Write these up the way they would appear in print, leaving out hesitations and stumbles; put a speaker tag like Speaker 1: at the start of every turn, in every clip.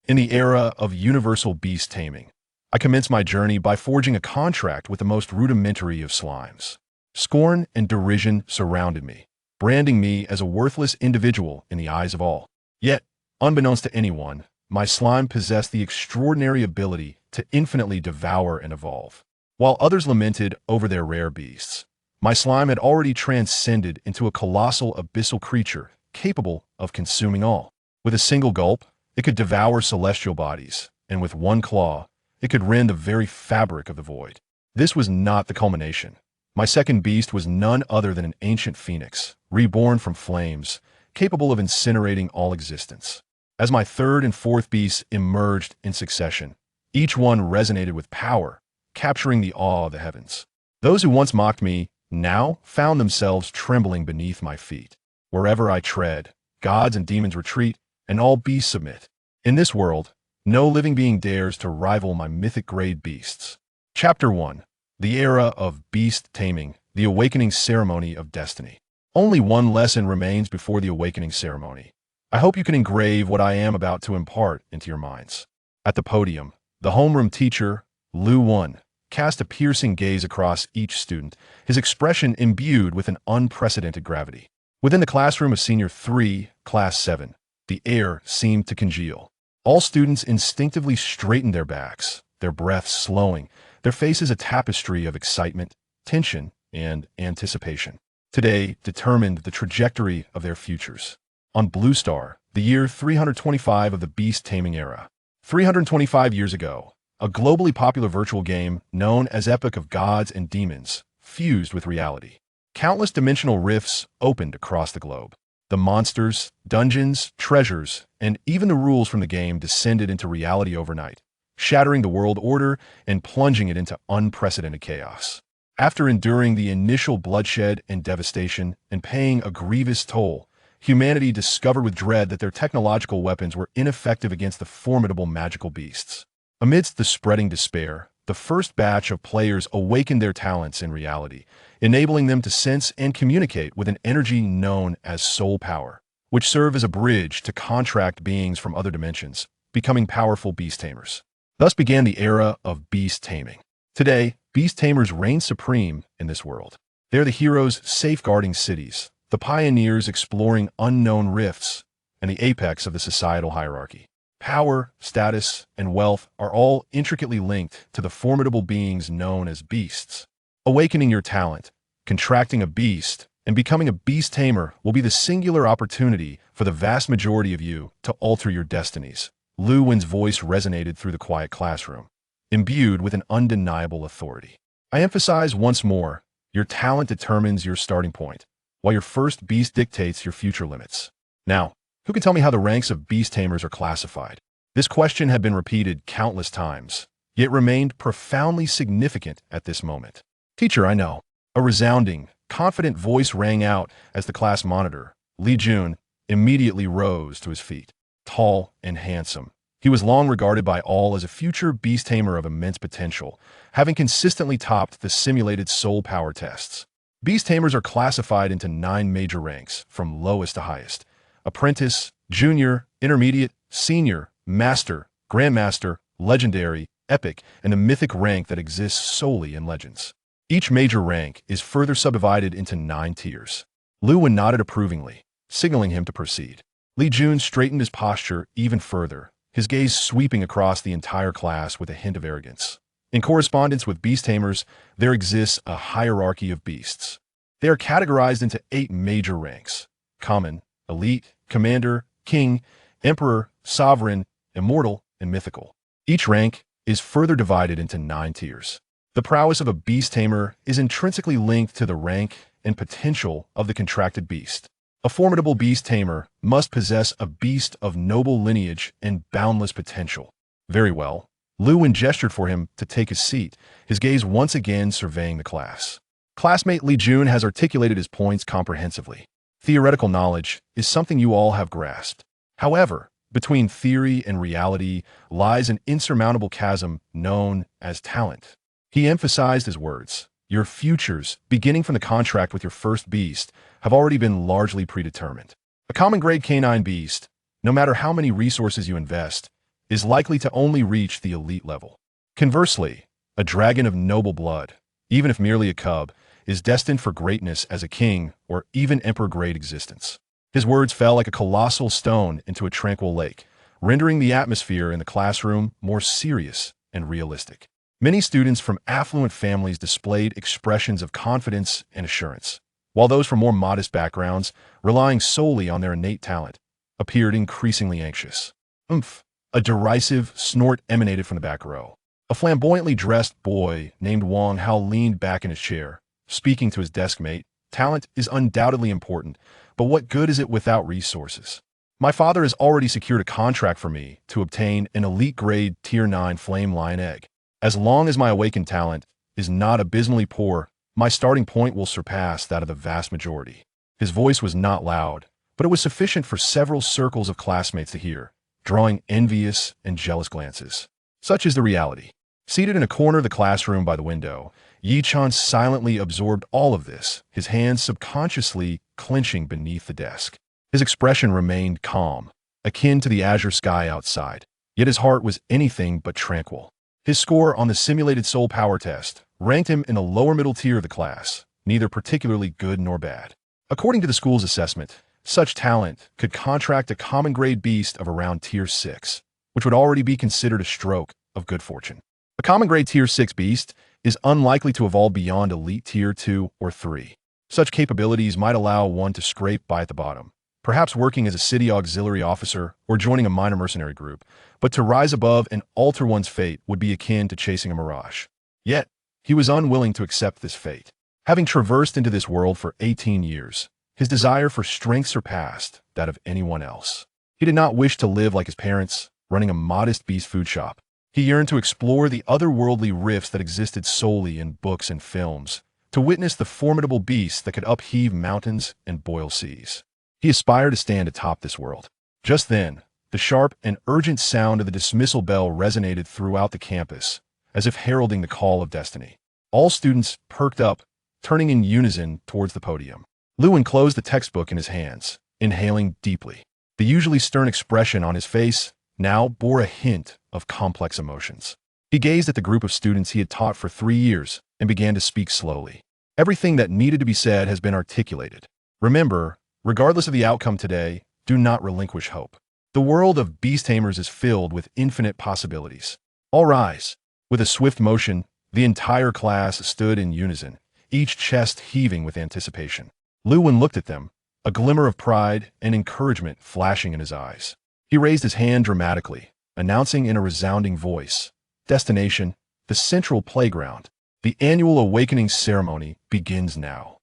Speaker 1: In the era of universal beast taming, I commenced my journey by forging a contract with the most rudimentary of slimes. Scorn and derision surrounded me, branding me as a worthless individual in the eyes of all. Yet, unbeknownst to anyone, my slime possessed the extraordinary ability to infinitely devour and evolve. While others lamented over their rare beasts, my slime had already transcended into a colossal abyssal creature capable of consuming all. With a single gulp, it could devour celestial bodies, and with one claw, it could rend the very fabric of the void. This was not the culmination. My second beast was none other than an ancient phoenix, reborn from flames, capable of incinerating all existence. As my third and fourth beasts emerged in succession, each one resonated with power, capturing the awe of the heavens. Those who once mocked me now found themselves trembling beneath my feet. Wherever I tread, gods and demons retreat, and all beasts submit. In this world, no living being dares to rival my mythic-grade beasts. Chapter 1. The Era of Beast Taming, the Awakening Ceremony of Destiny. Only one lesson remains before the awakening ceremony. I hope you can engrave what I am about to impart into your minds. At the podium, the homeroom teacher, Lu Won, cast a piercing gaze across each student, his expression imbued with an unprecedented gravity. Within the classroom of Senior 3, Class 7, the air seemed to congeal. All students instinctively straightened their backs, their breaths slowing, their faces a tapestry of excitement, tension, and anticipation. Today determined the trajectory of their futures. On Blue Star, the year 325 of the Beast Taming era. 325 years ago, a globally popular virtual game known as Epic of Gods and Demons fused with reality. Countless dimensional rifts opened across the globe. The monsters, dungeons, treasures, and even the rules from the game descended into reality overnight, shattering the world order and plunging it into unprecedented chaos. After enduring the initial bloodshed and devastation and paying a grievous toll, humanity discovered with dread that their technological weapons were ineffective against the formidable magical beasts. Amidst the spreading despair, the first batch of players awakened their talents in reality, enabling them to sense and communicate with an energy known as soul power, which serve as a bridge to contract beings from other dimensions, becoming powerful beast tamers. Thus began the era of beast taming. Today, beast tamers reign supreme in this world. They're the heroes safeguarding cities, the pioneers exploring unknown rifts, and the apex of the societal hierarchy. Power, status, and wealth are all intricately linked to the formidable beings known as beasts. Awakening your talent, contracting a beast, and becoming a beast tamer will be the singular opportunity for the vast majority of you to alter your destinies. Lu Wen's voice resonated through the quiet classroom, imbued with an undeniable authority. I emphasize once more, your talent determines your starting point, while your first beast dictates your future limits. Now, who can tell me how the ranks of beast tamers are classified? This question had been repeated countless times, yet remained profoundly significant at this moment. Teacher, I know. A resounding, confident voice rang out as the class monitor, Li Jun, immediately rose to his feet. Tall and handsome, he was long regarded by all as a future beast tamer of immense potential, having consistently topped the simulated soul power tests. Beast tamers are classified into 9 major ranks, from lowest to highest: apprentice, junior, intermediate, senior, master, grandmaster, legendary, epic, and the mythic rank that exists solely in legends. Each major rank is further subdivided into 9 tiers. Lu Wen nodded approvingly, signaling him to proceed. Li Jun straightened his posture even further, his gaze sweeping across the entire class with a hint of arrogance. In correspondence with beast tamers, there exists a hierarchy of beasts. They are categorized into 8 major ranks: common, elite, commander, king, emperor, sovereign, immortal, and mythical. Each rank is further divided into 9 tiers. The prowess of a beast tamer is intrinsically linked to the rank and potential of the contracted beast. A formidable beast tamer must possess a beast of noble lineage and boundless potential. Very well. Lu Wen gestured for him to take his seat, his gaze once again surveying the class. Classmate Li Jun has articulated his points comprehensively. Theoretical knowledge is something you all have grasped. However, between theory and reality lies an insurmountable chasm known as talent. He emphasized his words. Your futures, beginning from the contract with your first beast, have already been largely predetermined. A common grade canine beast, no matter how many resources you invest, is likely to only reach the elite level. Conversely, a dragon of noble blood, even if merely a cub, is destined for greatness as a king or even emperor-grade existence. His words fell like a colossal stone into a tranquil lake, rendering the atmosphere in the classroom more serious and realistic. Many students from affluent families displayed expressions of confidence and assurance, while those from more modest backgrounds, relying solely on their innate talent, appeared increasingly anxious. Oomph! A derisive snort emanated from the back row. A flamboyantly dressed boy named Wang Hao leaned back in his chair, speaking to his desk mate. Talent is undoubtedly important, but what good is it without resources? My father has already secured a contract for me to obtain an elite-grade Tier 9 Flame Lion egg. As long as my awakened talent is not abysmally poor, my starting point will surpass that of the vast majority. His voice was not loud, but it was sufficient for several circles of classmates to hear, drawing envious and jealous glances. Such is the reality. Seated in a corner of the classroom by the window, Yi-chan silently absorbed all of this, his hands subconsciously clenching beneath the desk. His expression remained calm, akin to the azure sky outside, yet his heart was anything but tranquil. His score on the simulated soul power test ranked him in the lower middle tier of the class, neither particularly good nor bad. According to the school's assessment, such talent could contract a common grade beast of around Tier 6, which would already be considered a stroke of good fortune. A common grade Tier 6 beast is unlikely to evolve beyond elite Tier 2 or 3. Such capabilities might allow one to scrape by at the bottom, perhaps working as a city auxiliary officer or joining a minor mercenary group, but to rise above and alter one's fate would be akin to chasing a mirage. Yet, he was unwilling to accept this fate. Having traversed into this world for 18 years, his desire for strength surpassed that of anyone else. He did not wish to live like his parents, running a modest beast food shop. He yearned to explore the otherworldly rifts that existed solely in books and films, to witness the formidable beasts that could upheave mountains and boil seas. He aspired to stand atop this world. Just then, the sharp and urgent sound of the dismissal bell resonated throughout the campus, as if heralding the call of destiny. All students perked up, turning in unison towards the podium. Lu enclosed the textbook in his hands, inhaling deeply. The usually stern expression on his face now bore a hint of complex emotions. He gazed at the group of students he had taught for 3 years and began to speak slowly. Everything that needed to be said has been articulated. Remember, regardless of the outcome today, do not relinquish hope. The world of beast tamers is filled with infinite possibilities. All rise. With a swift motion, the entire class stood in unison, each chest heaving with anticipation. Luwen looked at them, a glimmer of pride and encouragement flashing in his eyes. He raised his hand dramatically, announcing in a resounding voice, "Destination, the central playground. The annual awakening ceremony begins now."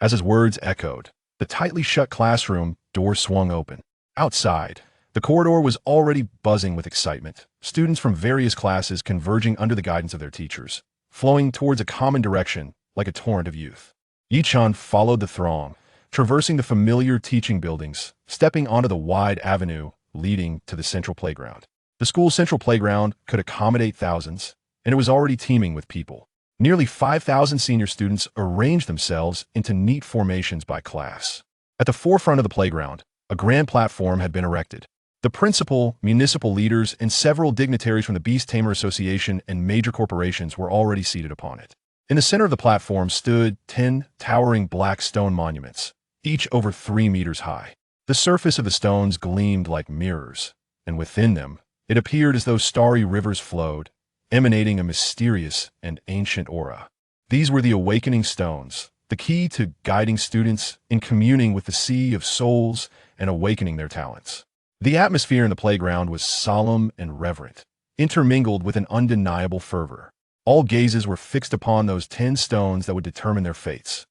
Speaker 1: As his words echoed, the tightly shut classroom door swung open. Outside, the corridor was already buzzing with excitement, students from various classes converging under the guidance of their teachers, flowing towards a common direction like a torrent of youth. Yi-chan followed the throng, traversing the familiar teaching buildings, stepping onto the wide avenue leading to the central playground. The school's central playground could accommodate thousands, and it was already teeming with people. Nearly 5,000 senior students arranged themselves into neat formations by class. At the forefront of the playground, a grand platform had been erected. The principal, municipal leaders, and several dignitaries from the Beast Tamer Association and major corporations were already seated upon it. In the center of the platform stood 10 towering black stone monuments, each over 3 meters high. The surface of the stones gleamed like mirrors, and within them, it appeared as though starry rivers flowed, emanating a mysterious and ancient aura. These were the awakening stones, the key to guiding students in communing with the sea of souls and awakening their talents. The atmosphere in the playground was solemn and reverent, intermingled with an undeniable fervor. All gazes were fixed upon those 10 stones that would determine their fates.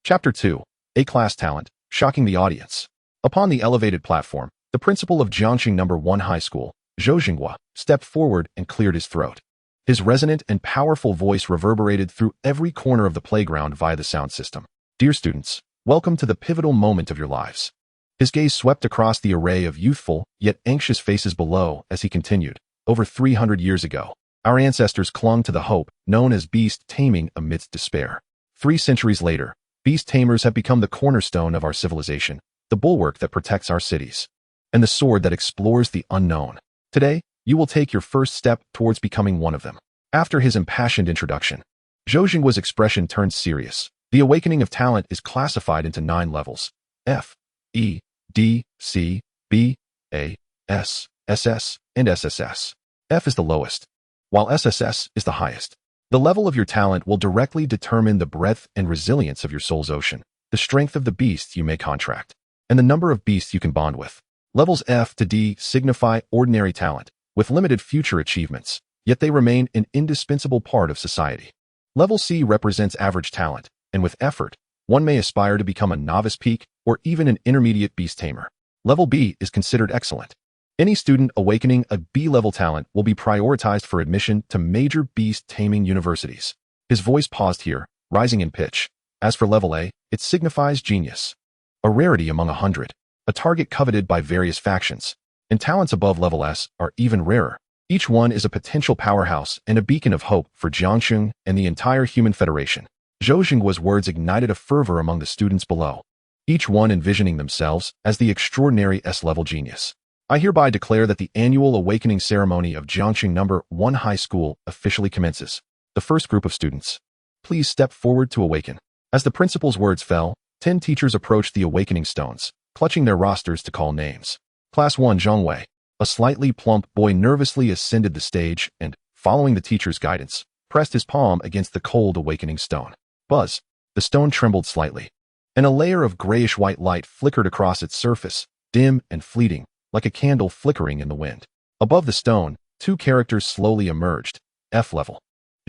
Speaker 1: Chapter 2. A-Class Talent, Shocking the Audience. Upon the elevated platform, the principal of Jiangxing No. 1 High School, Zhou Jinghua, stepped forward and cleared his throat. His resonant and powerful voice reverberated through every corner of the playground via the sound system. "Dear students, welcome to the pivotal moment of your lives." His gaze swept across the array of youthful, yet anxious faces below as he continued. Over 300 years ago, our ancestors clung to the hope known as beast taming amidst despair. 3 centuries later, beast tamers have become the cornerstone of our civilization, the bulwark that protects our cities, and the sword that explores the unknown. Today, You will take your first step towards becoming one of them. After his impassioned introduction, Zhou Jingguo's expression turned serious. The awakening of talent is classified into 9 levels: F, E, D, C, B, A, S, SS, and SSS. F is the lowest, while SSS is the highest. The level of your talent will directly determine the breadth and resilience of your soul's ocean, the strength of the beasts you may contract, and the number of beasts you can bond with. Levels F to D signify ordinary talent, with limited future achievements, yet they remain an indispensable part of society. Level C represents average talent, and with effort, one may aspire to become a novice peak or even an intermediate beast tamer. Level B is considered excellent. Any student awakening a B-level talent will be prioritized for admission to major beast taming universities. His voice paused here, rising in pitch. As for level A, it signifies genius, a rarity among 100, a target coveted by various factions, and talents above level S are even rarer. Each one is a potential powerhouse and a beacon of hope for Jiangxing and the entire human federation. Zhou Jingguo's words ignited a fervor among the students below, each one envisioning themselves as the extraordinary S-level genius. I hereby declare that the annual awakening ceremony of Jiangxing No. 1 High School officially commences. The first group of students, please step forward to awaken. As the principal's words fell, 10 teachers approached the awakening stones, clutching their rosters to call names. Class 1 Zhang Wei, a slightly plump boy, nervously ascended the stage and, following the teacher's guidance, pressed his palm against the cold awakening stone. Buzz! The stone trembled slightly, and a layer of grayish-white light flickered across its surface, dim and fleeting, like a candle flickering in the wind. Above the stone, 2 characters slowly emerged. F-level.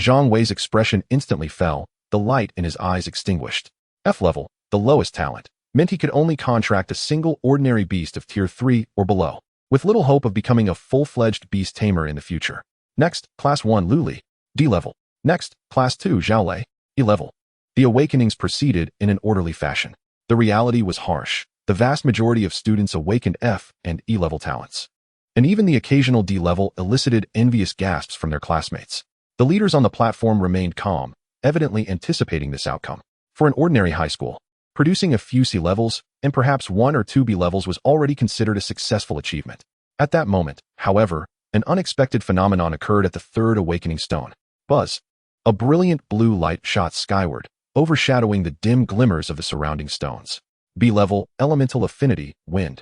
Speaker 1: Zhang Wei's expression instantly fell, the light in his eyes extinguished. F-level, the lowest talent, meant he could only contract a single ordinary beast of tier 3 or below, with little hope of becoming a full-fledged beast tamer in the future. Next, Class 1 Luli, D-level. Next, Class 2 Zhaolei, E-level. The awakenings proceeded in an orderly fashion. The reality was harsh. The vast majority of students awakened F and E-level talents, and even the occasional D-level elicited envious gasps from their classmates. The leaders on the platform remained calm, evidently anticipating this outcome. For an ordinary high school, producing a few C-levels and perhaps 1 or 2 B-levels was already considered a successful achievement. At that moment, however, an unexpected phenomenon occurred at the third awakening stone. Buzz! A brilliant blue light shot skyward, overshadowing the dim glimmers of the surrounding stones. B-level, elemental affinity, wind.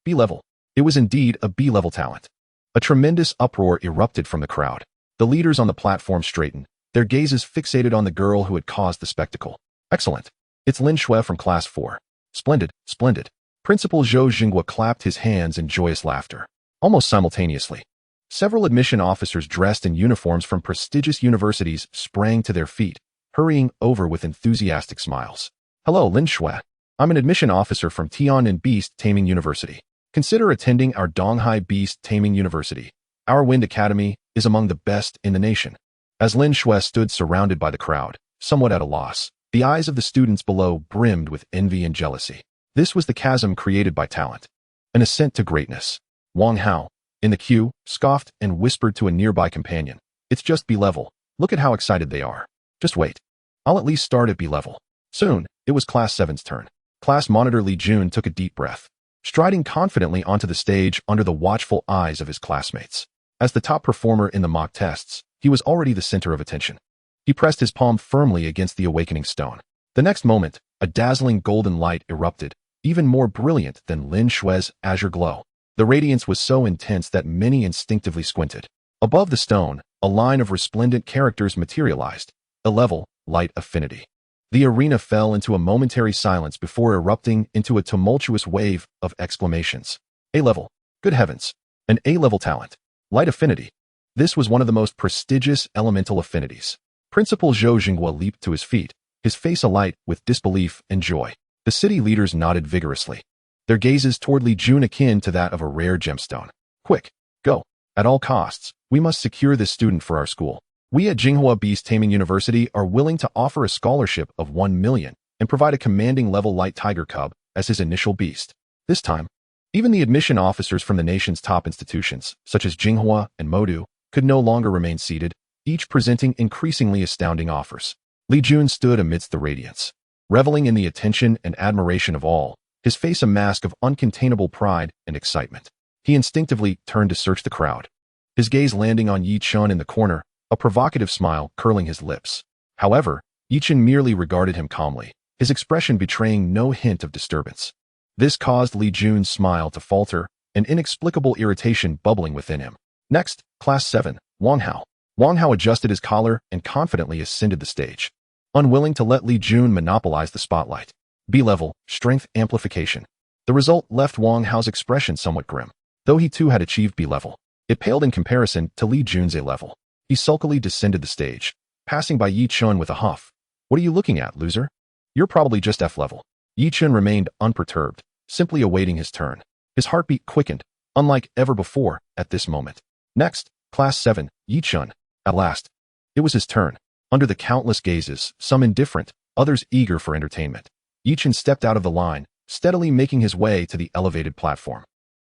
Speaker 1: B-level. It was indeed a B-level talent. A tremendous uproar erupted from the crowd. The leaders on the platform straightened, their gazes fixated on the girl who had caused the spectacle. Excellent. It's Lin Shui from Class 4. Splendid, splendid. Principal Zhou Jingguo clapped his hands in joyous laughter. Almost simultaneously, several admission officers dressed in uniforms from prestigious universities sprang to their feet, hurrying over with enthusiastic smiles. Hello, Lin Shui. I'm an admission officer from Tian'an Beast Taming University. Consider attending our Donghai Beast Taming University. Our Wind Academy is among the best in the nation. As Lin Shui stood surrounded by the crowd, somewhat at a loss, the eyes of the students below brimmed with envy and jealousy. This was the chasm created by talent, an ascent to greatness. Wang Hao, in the queue, scoffed and whispered to a nearby companion. It's just B-level. Look at how excited they are. Just wait. I'll at least start at B-level. Soon, it was Class 7's turn. Class Monitor Li Jun took a deep breath, striding confidently onto the stage under the watchful eyes of his classmates. As the top performer in the mock tests, he was already the center of attention. He pressed his palm firmly against the awakening stone. The next moment, a dazzling golden light erupted, even more brilliant than Lin Shui's azure glow. The radiance was so intense that many instinctively squinted. Above the stone, a line of resplendent characters materialized, a level, light affinity. The arena fell into a momentary silence before erupting into a tumultuous wave of exclamations. A-level. Good heavens. An A-level talent. Light affinity. This was one of the most prestigious elemental affinities. Principal Zhou Jingguo leaped to his feet, his face alight with disbelief and joy. The city leaders nodded vigorously, their gazes toward Li Jun akin to that of a rare gemstone. Quick, go. At all costs, we must secure this student for our school. We at Jinghua Beast Taming University are willing to offer a scholarship of 1 million and provide a commanding level light tiger cub as his initial beast. This time, even the admission officers from the nation's top institutions, such as Jinghua and Modu, could no longer remain seated, each presenting increasingly astounding offers. Li Jun stood amidst the radiance, reveling in the attention and admiration of all, his face a mask of uncontainable pride and excitement. He instinctively turned to search the crowd, his gaze landing on Yi Chun in the corner, a provocative smile curling his lips. However, Yi Chun merely regarded him calmly, his expression betraying no hint of disturbance. This caused Li Jun's smile to falter, an inexplicable irritation bubbling within him. Next, Class 7, Wang Hao. Wang Hao adjusted his collar and confidently ascended the stage, unwilling to let Li Jun monopolize the spotlight. B-level, strength amplification. The result left Wang Hao's expression somewhat grim. Though he too had achieved B-level, it paled in comparison to Li Jun's A-level. He sulkily descended the stage, passing by Yi Chun with a huff. "What are you looking at, loser? You're probably just F-level." Yi Chun remained unperturbed, simply awaiting his turn. His heartbeat quickened, unlike ever before at this moment. Next, Class 7, Yi Chun. At last, it was his turn. Under the countless gazes, some indifferent, others eager for entertainment, Yi Chun stepped out of the line, steadily making his way to the elevated platform,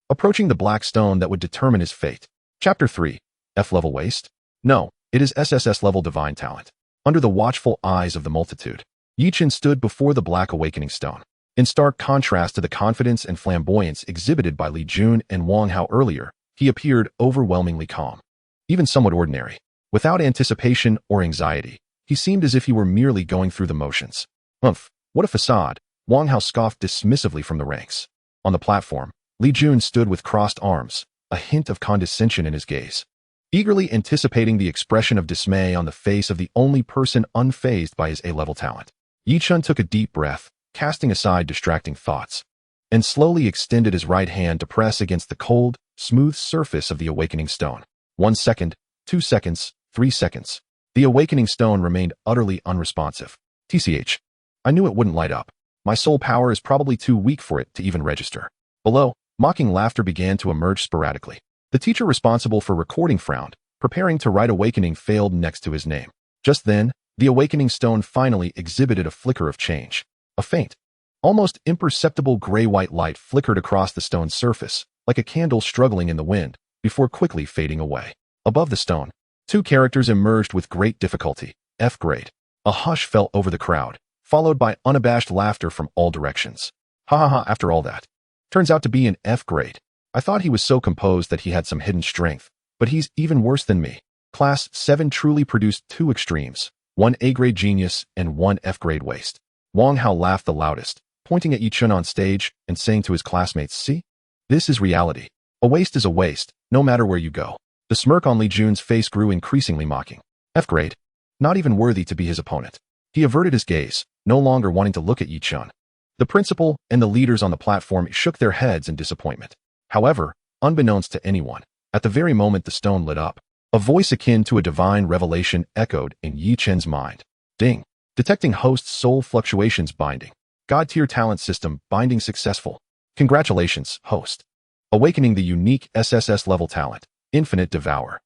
Speaker 1: approaching the black stone that would determine his fate. Chapter 3. F-level waste? No, it is SSS-level divine talent. Under the watchful eyes of the multitude, Yi Chun stood before the black awakening stone. In stark contrast to the confidence and flamboyance exhibited by Li Jun and Wang Hao earlier, he appeared overwhelmingly calm, even somewhat ordinary. Without anticipation or anxiety, he seemed as if he were merely going through the motions. Umph, what a facade, Wang Hao scoffed dismissively from the ranks. On the platform, Li Jun stood with crossed arms, a hint of condescension in his gaze, eagerly anticipating the expression of dismay on the face of the only person unfazed by his A-level talent. Yi Chun took a deep breath, casting aside distracting thoughts, and slowly extended his right hand to press against the cold, smooth surface of the awakening stone. 1 second, 2 seconds, 3 seconds. The awakening stone remained utterly unresponsive. TCH. I knew it wouldn't light up. My soul power is probably too weak for it to even register. Below, mocking laughter began to emerge sporadically. The teacher responsible for recording frowned, preparing to write awakening failed next to his name. Just then, the awakening stone finally exhibited a flicker of change. A faint, almost imperceptible gray-white light flickered across the stone's surface, like a candle struggling in the wind, before quickly fading away. Above the stone, two characters emerged with great difficulty. F grade. A hush fell over the crowd, followed by unabashed laughter from all directions. Ha ha ha, after all that. Turns out to be an F grade. I thought he was so composed that he had some hidden strength, but he's even worse than me. Class 7 truly produced two extremes, one A-grade genius and one F-grade waste. Wang Hao laughed the loudest, pointing at Yi Chun on stage and saying to his classmates, "See? This is reality. A waste is a waste, no matter where you go." The smirk on Li Jun's face grew increasingly mocking. F-grade? Not even worthy to be his opponent. He averted his gaze, no longer wanting to look at Yi Chun. The principal and the leaders on the platform shook their heads in disappointment. However, unbeknownst to anyone, at the very moment the stone lit up, a voice akin to a divine revelation echoed in Yi Chun's mind. Ding. Detecting host soul fluctuations binding. God-tier talent system binding successful. Congratulations, host. Awakening the unique SSS level talent, Infinite Devour.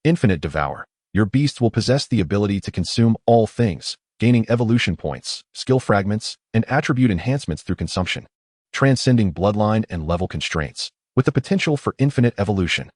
Speaker 1: Infinite Devour. Your beast will possess the ability to consume all things, gaining evolution points, skill fragments, and attribute enhancements through consumption, transcending bloodline and level constraints, with the potential for infinite evolution.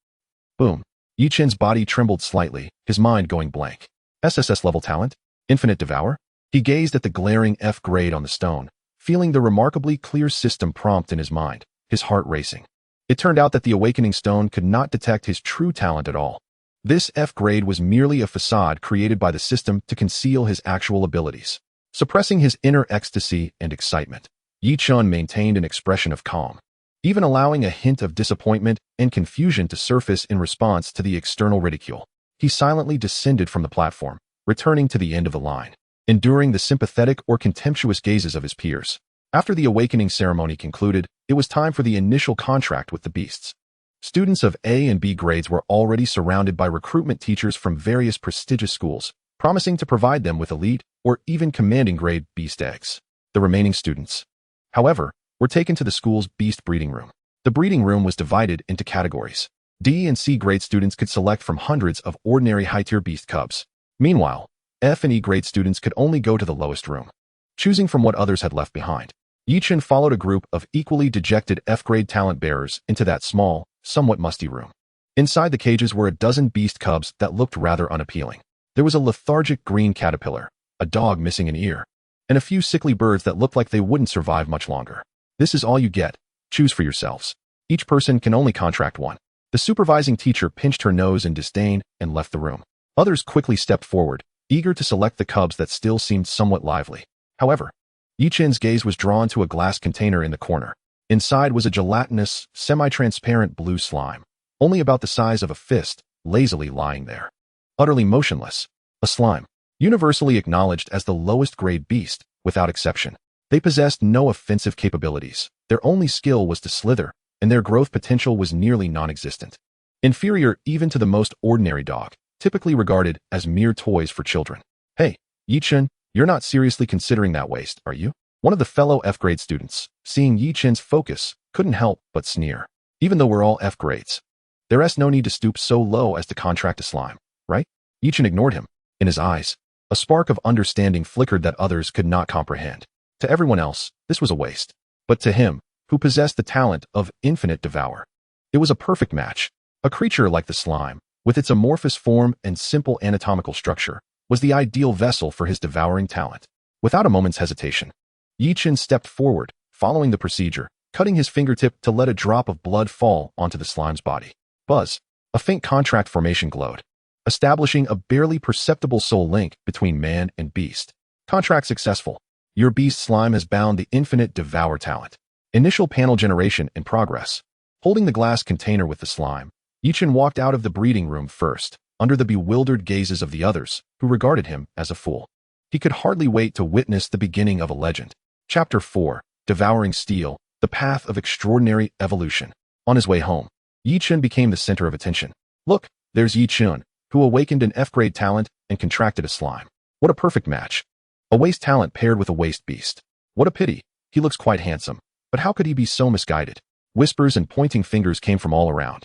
Speaker 1: Boom. Yi Chun's body trembled slightly, his mind going blank. SSS level talent? Infinite Devour? He gazed at the glaring F grade on the stone, feeling the remarkably clear system prompt in his mind, his heart racing. It turned out that the awakening stone could not detect his true talent at all. This F grade was merely a facade created by the system to conceal his actual abilities. Suppressing his inner ecstasy and excitement, Yi Chun maintained an expression of calm, even allowing a hint of disappointment and confusion to surface in response to the external ridicule. He silently descended from the platform, returning to the end of the line, enduring the sympathetic or contemptuous gazes of his peers. After the awakening ceremony concluded, it was time for the initial contract with the beasts. Students of A and B grades were already surrounded by recruitment teachers from various prestigious schools, promising to provide them with elite or even commanding grade beast eggs. The remaining students, however, were taken to the school's beast breeding room. The breeding room was divided into categories. D and C grade students could select from hundreds of ordinary high-tier beast cubs. Meanwhile, F and E grade students could only go to the lowest room, choosing from what others had left behind. Yi Chun followed a group of equally dejected F-grade talent bearers into that small, somewhat musty room. Inside the cages were a dozen beast cubs that looked rather unappealing. There was a lethargic green caterpillar, a dog missing an ear, and a few sickly birds that looked like they wouldn't survive much longer. This is all you get. Choose for yourselves. Each person can only contract one. The supervising teacher pinched her nose in disdain and left the room. Others quickly stepped forward, eager to select the cubs that still seemed somewhat lively. However, Yi-Chen's gaze was drawn to a glass container in the corner. Inside was a gelatinous, semi-transparent blue slime, only about the size of a fist, lazily lying there. Utterly motionless. A slime, universally acknowledged as the lowest grade beast, without exception. They possessed no offensive capabilities. Their only skill was to slither, and their growth potential was nearly non-existent. Inferior even to the most ordinary dog, typically regarded as mere toys for children. Hey, Yi-Chen, you're not seriously considering that waste, are you? One of the fellow F-grade students, seeing Yi-Chen's focus, couldn't help but sneer. Even though we're all F-grades, there's no need to stoop so low as to contract a slime, right? Yi-Chen ignored him. In his eyes, a spark of understanding flickered that others could not comprehend. To everyone else, this was a waste. But to him, who possessed the talent of infinite devour, it was a perfect match. A creature like the slime, with its amorphous form and simple anatomical structure, was the ideal vessel for his devouring talent. Without a moment's hesitation, Yi-Chen stepped forward, following the procedure, cutting his fingertip to let a drop of blood fall onto the slime's body. Buzz. A faint contract formation glowed, establishing a barely perceptible soul link between man and beast. Contract successful. Your beast slime has bound the infinite devour talent. Initial panel generation in progress. Holding the glass container with the slime, Yi-Chen walked out of the breeding room first, under the bewildered gazes of the others, who regarded him as a fool. He could hardly wait to witness the beginning of a legend. Chapter 4. Devouring Steel, the Path of Extraordinary Evolution. On his way home, Yi-Chen became the center of attention. Look, there's Yi-Chen, who awakened an F-grade talent and contracted a slime. What a perfect match. A waste talent paired with a waste beast. What a pity. He looks quite handsome. But how could he be so misguided? Whispers and pointing fingers came from all around.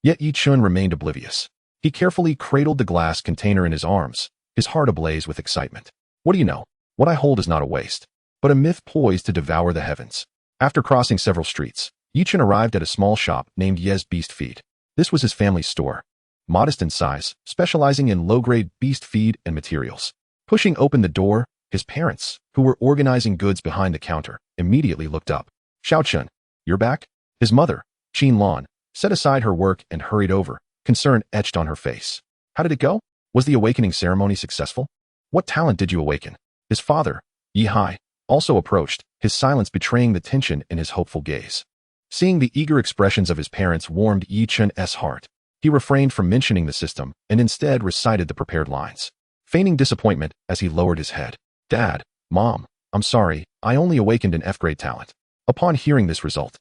Speaker 1: Yet Yi-Chen remained oblivious. He carefully cradled the glass container in his arms, his heart ablaze with excitement. What do you know? What I hold is not a waste, but a myth poised to devour the heavens. After crossing several streets, Yi-Chen arrived at a small shop named Ye's Beast Feed. This was his family's store. Modest in size, specializing in low-grade beast feed and materials. Pushing open the door, his parents, who were organizing goods behind the counter, immediately looked up. Xiao-Chen, you're back? His mother, Qin Lan, set aside her work and hurried over, concern etched on her face. How did it go? Was the awakening ceremony successful? What talent did you awaken? His father, Yi Hai, also approached, his silence betraying the tension in his hopeful gaze. Seeing the eager expressions of his parents warmed Yi-Chen's heart. He refrained from mentioning the system and instead recited the prepared lines, feigning disappointment as he lowered his head. Dad, Mom, I'm sorry, I only awakened an F-grade talent. Upon hearing this result,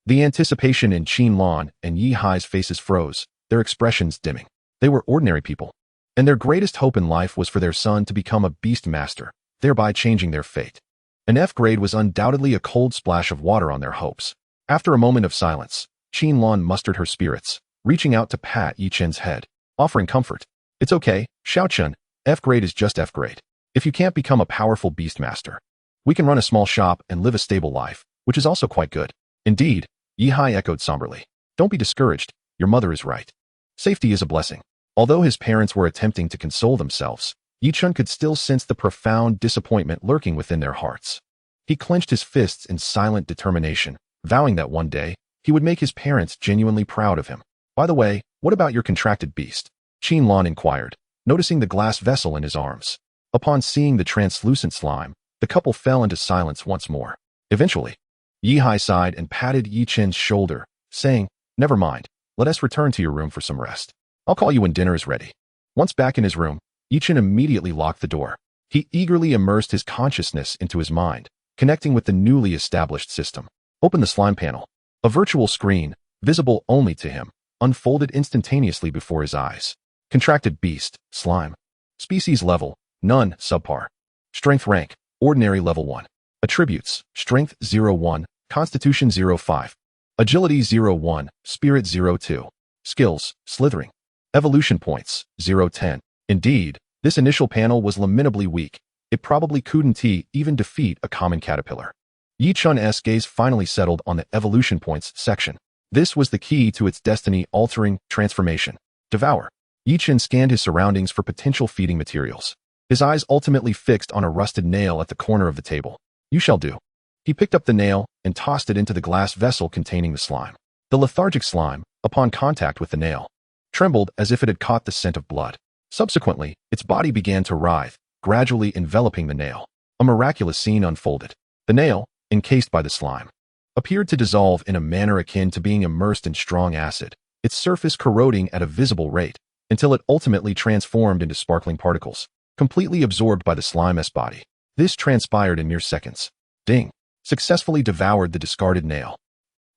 Speaker 1: the anticipation in Qin Lan and Yi Hai's faces froze, their expressions dimming. They were ordinary people, and their greatest hope in life was for their son to become a beast master, thereby changing their fate. An F-grade was undoubtedly a cold splash of water on their hopes. After a moment of silence, Qin Lan mustered her spirits, reaching out to pat Yi-Chen's head, offering comfort. It's okay, Xiao-Chen, F-grade is just F-grade. If you can't become a powerful beast master, we can run a small shop and live a stable life, which is also quite good. Indeed, Yi Hai echoed somberly. Don't be discouraged, your mother is right. Safety is a blessing. Although his parents were attempting to console themselves, Yi-Chen could still sense the profound disappointment lurking within their hearts. He clenched his fists in silent determination, vowing that one day, he would make his parents genuinely proud of him. By the way, what about your contracted beast? Qin Lan inquired, noticing the glass vessel in his arms. Upon seeing the translucent slime, the couple fell into silence once more. Eventually, Yi Hai sighed and patted Yi-Chen's shoulder, saying, Never mind, let us return to your room for some rest. I'll call you when dinner is ready. Once back in his room, Yi-Chen immediately locked the door. He eagerly immersed his consciousness into his mind, connecting with the newly established system. Open the slime panel. A virtual screen, visible only to him, unfolded instantaneously before his eyes. Contracted beast, slime. Species level, none, subpar. Strength rank, ordinary level 1. Attributes, strength 0-1, constitution 0-5. Agility 0-1, spirit 0-2. Skills, slithering. Evolution points, 0-10. Indeed, this initial panel was lamentably weak. It probably couldn't even defeat a common caterpillar. Yi-Chen's gaze finally settled on the evolution points section. This was the key to its destiny-altering transformation. Devour. Yi-Chen scanned his surroundings for potential feeding materials. His eyes ultimately fixed on a rusted nail at the corner of the table. You shall do. He picked up the nail and tossed it into the glass vessel containing the slime. The lethargic slime, upon contact with the nail, trembled as if it had caught the scent of blood. Subsequently, its body began to writhe, gradually enveloping the nail. A miraculous scene unfolded. The nail, encased by the slime, appeared to dissolve in a manner akin to being immersed in strong acid, its surface corroding at a visible rate, until it ultimately transformed into sparkling particles, completely absorbed by the slime's body. This transpired in mere seconds. Ding! Successfully devoured the discarded nail.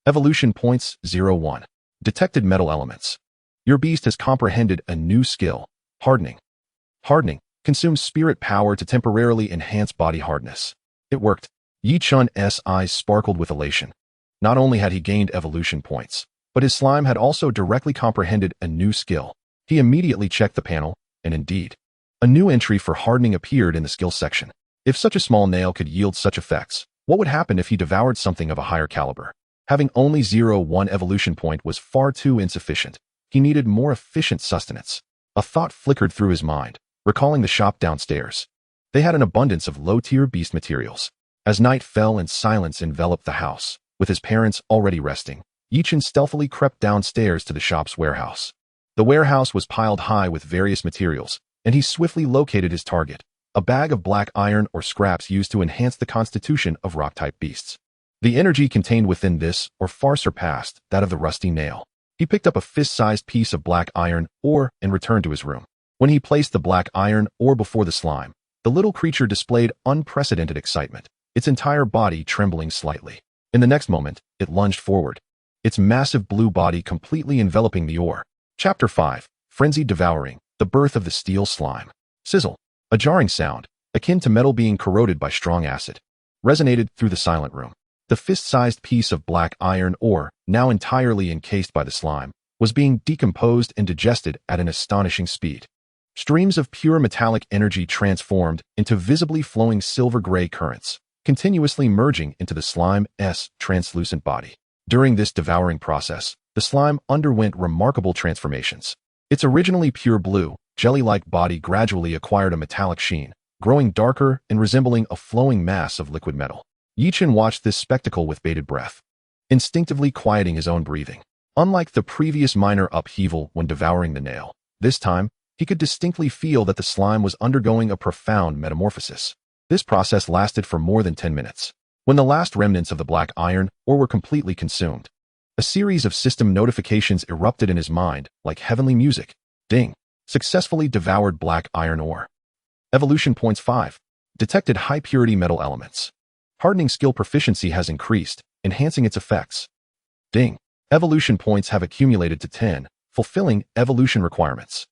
Speaker 1: Evolution points 01. Detected metal elements. Your beast has comprehended a new skill, hardening. Hardening consumes spirit power to temporarily enhance body hardness. It worked. Yi Chun's eyes sparkled with elation. Not only had he gained evolution points, but his slime had also directly comprehended a new skill. He immediately checked the panel, and indeed, a new entry for hardening appeared in the skill section. If such a small nail could yield such effects, what would happen if he devoured something of a higher caliber? Having only 0.1 evolution point was far too insufficient. He needed more efficient sustenance. A thought flickered through his mind, recalling the shop downstairs. They had an abundance of low-tier beast materials. As night fell and silence enveloped the house, with his parents already resting, Yichen stealthily crept downstairs to the shop's warehouse. The warehouse was piled high with various materials, and he swiftly located his target, a bag of black iron or scraps used to enhance the constitution of rock-type beasts. The energy contained within this or far surpassed that of the rusty nail. He picked up a fist-sized piece of black iron ore and returned to his room. When he placed the black iron ore before the slime, the little creature displayed unprecedented excitement, its entire body trembling slightly. In the next moment, it lunged forward, its massive blue body completely enveloping the ore. Chapter 5. Frenzied Devouring, the Birth of the Steel Slime. Sizzle. A jarring sound, akin to metal being corroded by strong acid, resonated through the silent room. The fist-sized piece of black iron ore, now entirely encased by the slime, was being decomposed and digested at an astonishing speed. Streams of pure metallic energy transformed into visibly flowing silver-gray currents, continuously merging into the slime's translucent body. During this devouring process, the slime underwent remarkable transformations. Its originally pure blue, jelly-like body gradually acquired a metallic sheen, growing darker and resembling a flowing mass of liquid metal. Yichen watched this spectacle with bated breath, instinctively quieting his own breathing. Unlike the previous minor upheaval when devouring the nail, this time, he could distinctly feel that the slime was undergoing a profound metamorphosis. This process lasted for more than 10 minutes. When the last remnants of the black iron ore were completely consumed, a series of system notifications erupted in his mind like heavenly music. Ding! Successfully devoured black iron ore. Evolution points 5. Detected high-purity metal elements. Hardening skill proficiency has increased, enhancing its effects. Ding! Evolution points have accumulated to 10, fulfilling evolution requirements.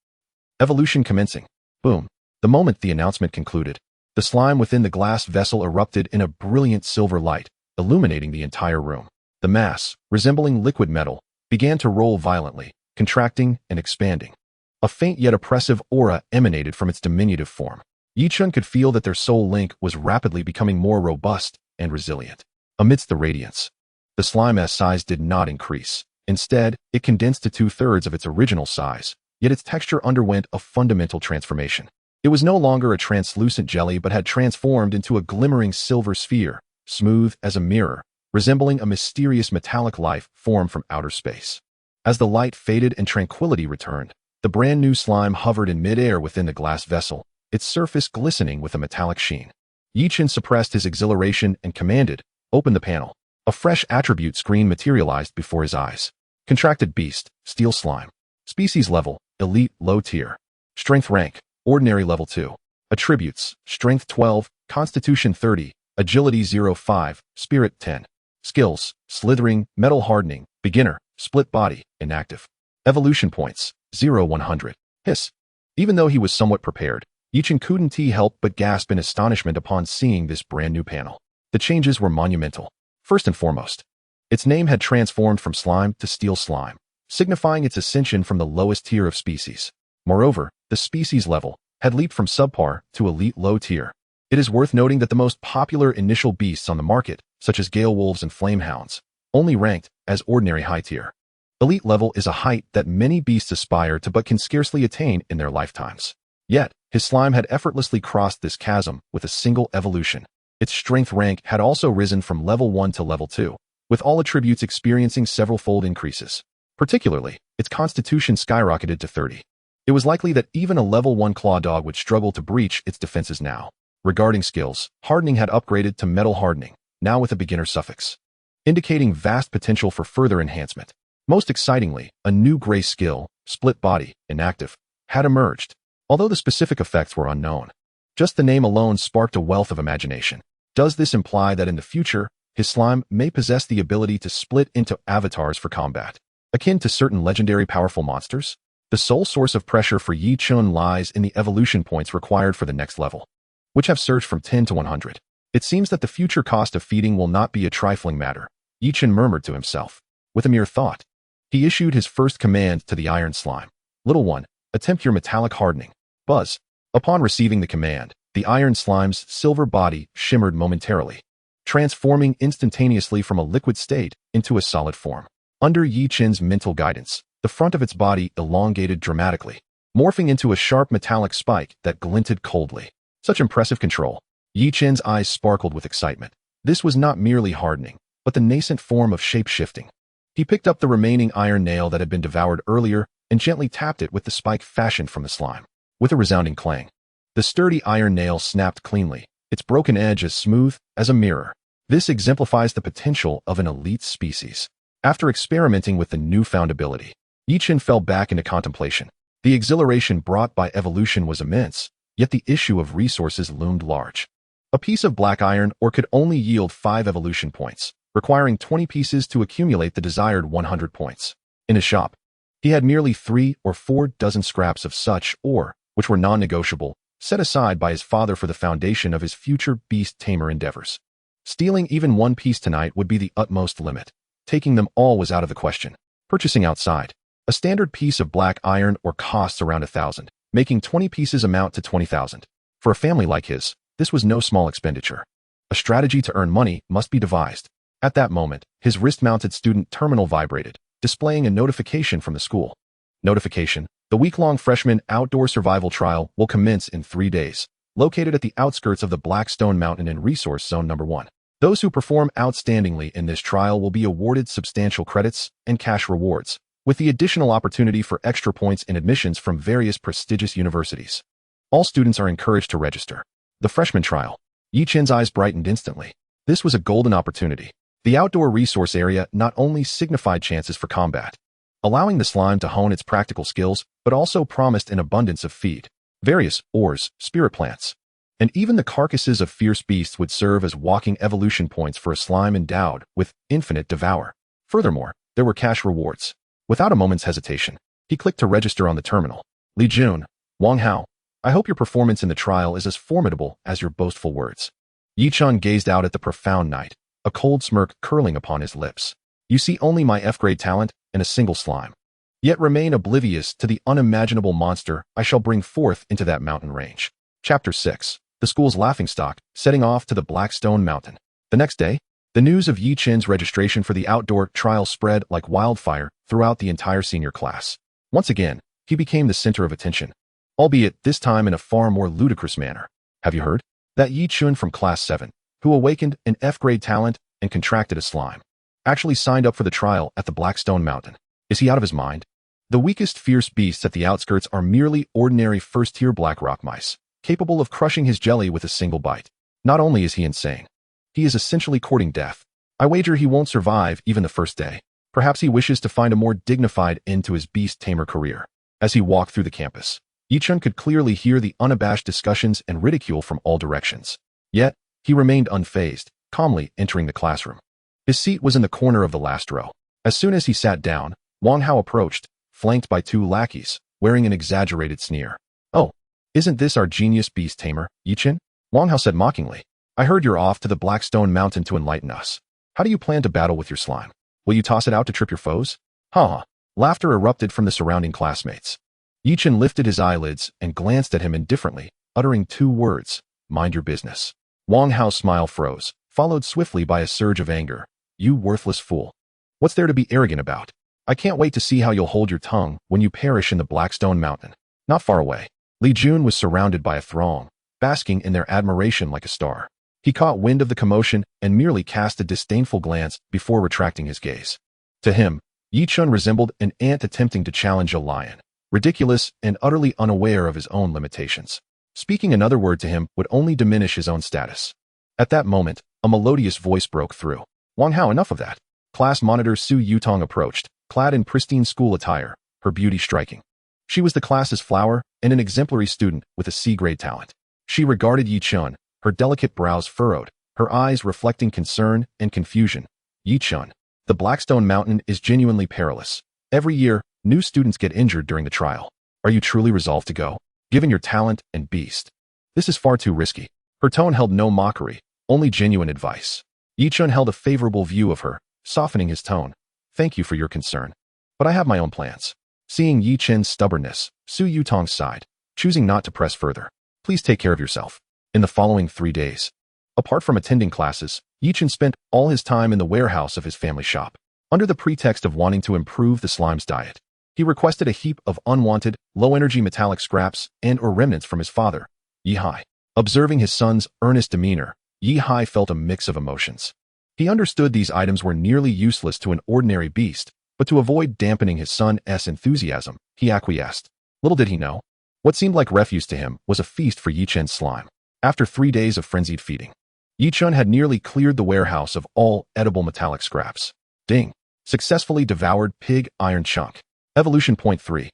Speaker 1: Evolution commencing. Boom! The moment the announcement concluded, the slime within the glass vessel erupted in a brilliant silver light, illuminating the entire room. The mass, resembling liquid metal, began to roll violently, contracting and expanding. A faint yet oppressive aura emanated from its diminutive form. Yichun could feel that their soul link was rapidly becoming more robust and resilient. Amidst the radiance, the slime's size did not increase. Instead, it condensed to 2/3 of its original size, yet its texture underwent a fundamental transformation. It was no longer a translucent jelly but had transformed into a glimmering silver sphere, smooth as a mirror, resembling a mysterious metallic life formed from outer space. As the light faded and tranquility returned, the brand new slime hovered in midair within the glass vessel, its surface glistening with a metallic sheen. Yichen suppressed his exhilaration and commanded, "Open the panel." A fresh attribute screen materialized before his eyes. Contracted beast, steel slime. Species level, elite, low tier. Strength rank, ordinary level 2. Attributes, strength 12, constitution 30, agility 0.5, spirit 10. Skills, slithering, metal hardening, beginner, split body, inactive. Evolution points, 0-100. Hiss. Even though he was somewhat prepared, Yichen couldn't help but gasp in astonishment upon seeing this brand new panel. The changes were monumental. First and foremost, its name had transformed from slime to steel slime, signifying its ascension from the lowest tier of species. Moreover, the species level had leaped from subpar to elite low tier. It is worth noting that the most popular initial beasts on the market, such as gale wolves and flamehounds, only ranked as ordinary high tier. Elite level is a height that many beasts aspire to but can scarcely attain in their lifetimes. Yet, his slime had effortlessly crossed this chasm with a single evolution. Its strength rank had also risen from level 1 to level 2, with all attributes experiencing several-fold increases. Particularly, its constitution skyrocketed to 30. It was likely that even a level 1 claw dog would struggle to breach its defenses now. Regarding skills, hardening had upgraded to metal hardening, now with a beginner suffix, indicating vast potential for further enhancement. Most excitingly, a new gray skill, split body, inactive, had emerged, although the specific effects were unknown. Just the name alone sparked a wealth of imagination. Does this imply that in the future, his slime may possess the ability to split into avatars for combat, akin to certain legendary powerful monsters? The sole source of pressure for Yi Chun lies in the evolution points required for the next level, which have surged from 10 to 100. It seems that the future cost of feeding will not be a trifling matter, Yi Chun murmured to himself. With a mere thought, he issued his first command to the iron slime. Little one, attempt your metallic hardening. Buzz. Upon receiving the command, the iron slime's silver body shimmered momentarily, transforming instantaneously from a liquid state into a solid form. Under Yi Chun's mental guidance, the front of its body elongated dramatically, morphing into a sharp metallic spike that glinted coldly. Such impressive control. Yi Chun's eyes sparkled with excitement. This was not merely hardening, but the nascent form of shape-shifting. He picked up the remaining iron nail that had been devoured earlier and gently tapped it with the spike fashioned from the slime. With a resounding clang, the sturdy iron nail snapped cleanly, its broken edge as smooth as a mirror. This exemplifies the potential of an elite species. After experimenting with the newfound ability, Yi Chun fell back into contemplation. The exhilaration brought by evolution was immense, yet the issue of resources loomed large. A piece of black iron ore could only yield 5 evolution points, requiring 20 pieces to accumulate the desired 100 points. In his shop, he had merely 3 or 4 dozen scraps of such ore, which were non-negotiable, set aside by his father for the foundation of his future beast tamer endeavors. Stealing even one piece tonight would be the utmost limit. Taking them all was out of the question. Purchasing outside. A standard piece of black iron ore costs around 1,000, making 20 pieces amount to 20,000. For a family like his, this was no small expenditure. A strategy to earn money must be devised. At that moment, his wrist-mounted student terminal vibrated, displaying a notification from the school. Notification: the week-long freshman outdoor survival trial will commence in 3 days, located at the outskirts of the Blackstone Mountain in Resource Zone Number 1. Those who perform outstandingly in this trial will be awarded substantial credits and cash rewards, with the additional opportunity for extra points in admissions from various prestigious universities. All students are encouraged to register. The freshman trial. Yi Chun's eyes brightened instantly. This was a golden opportunity. The outdoor resource area not only signified chances for combat, allowing the slime to hone its practical skills, but also promised an abundance of feed. Various ores, spirit plants, and even the carcasses of fierce beasts would serve as walking evolution points for a slime endowed with infinite devour. Furthermore, there were cash rewards. Without a moment's hesitation, he clicked to register on the terminal. Li Jun, Wang Hao, I hope your performance in the trial is as formidable as your boastful words. Yi Chun gazed out at the profound night, a cold smirk curling upon his lips. You see only my F-grade talent and a single slime, yet remain oblivious to the unimaginable monster I shall bring forth into that mountain range. Chapter 6. The school's laughingstock, setting off to the Blackstone Mountain. The next day, the news of Yi Chun's registration for the outdoor trial spread like wildfire throughout the entire senior class. Once again, he became the center of attention, albeit this time in a far more ludicrous manner. Have you heard? That Yi Chun from Class 7, who awakened an F-grade talent and contracted a slime, actually signed up for the trial at the Blackstone Mountain. Is he out of his mind? The weakest fierce beasts at the outskirts are merely ordinary first-tier black rock mice, capable of crushing his jelly with a single bite. Not only is he insane, he is essentially courting death. I wager he won't survive even the first day. Perhaps he wishes to find a more dignified end to his beast tamer career. As he walked through the campus, Yi Chun could clearly hear the unabashed discussions and ridicule from all directions. Yet, he remained unfazed, calmly entering the classroom. His seat was in the corner of the last row. As soon as he sat down, Wang Hao approached, flanked by 2 lackeys, wearing an exaggerated sneer. Oh, isn't this our genius beast tamer, Yi Chun? Wang Hao said mockingly. I heard you're off to the Blackstone Mountain to enlighten us. How do you plan to battle with your slime? Will you toss it out to trip your foes? Ha ha. Laughter erupted from the surrounding classmates. Yi Chun lifted his eyelids and glanced at him indifferently, uttering 2 words, mind your business. Wang Hao's smile froze, followed swiftly by a surge of anger. You worthless fool. What's there to be arrogant about? I can't wait to see how you'll hold your tongue when you perish in the Blackstone Mountain. Not far away, Li Jun was surrounded by a throng, basking in their admiration like a star. He caught wind of the commotion and merely cast a disdainful glance before retracting his gaze. To him, Yi-chun resembled an ant attempting to challenge a lion, ridiculous and utterly unaware of his own limitations. Speaking another word to him would only diminish his own status. At that moment, a melodious voice broke through. Wang Hao, enough of that. Class monitor Su Yutong approached, clad in pristine school attire, her beauty striking. She was the class's flower and an exemplary student with a C-grade talent. She regarded Yi-chun, her delicate brows furrowed, her eyes reflecting concern and confusion. Yi-chun, the Blackstone Mountain is genuinely perilous. Every year, new students get injured during the trial. Are you truly resolved to go, given your talent and beast? This is far too risky. Her tone held no mockery, only genuine advice. Yi-chun held a favorable view of her, softening his tone. Thank you for your concern. But I have my own plans. Seeing Yi-chun's stubbornness, Su Yutong sighed, choosing not to press further. Please take care of yourself. In the following 3 days, apart from attending classes, Yi-chun spent all his time in the warehouse of his family shop. Under the pretext of wanting to improve the slime's diet, he requested a heap of unwanted, low-energy metallic scraps and/or remnants from his father, Yi-hai. Observing his son's earnest demeanor, Yi-hai felt a mix of emotions. He understood these items were nearly useless to an ordinary beast, but to avoid dampening his son's enthusiasm, he acquiesced. Little did he know, what seemed like refuse to him was a feast for Yi-chun's slime. After 3 days of frenzied feeding, Yi-chun had nearly cleared the warehouse of all edible metallic scraps. Ding. Successfully devoured pig iron chunk. Evolution point 3.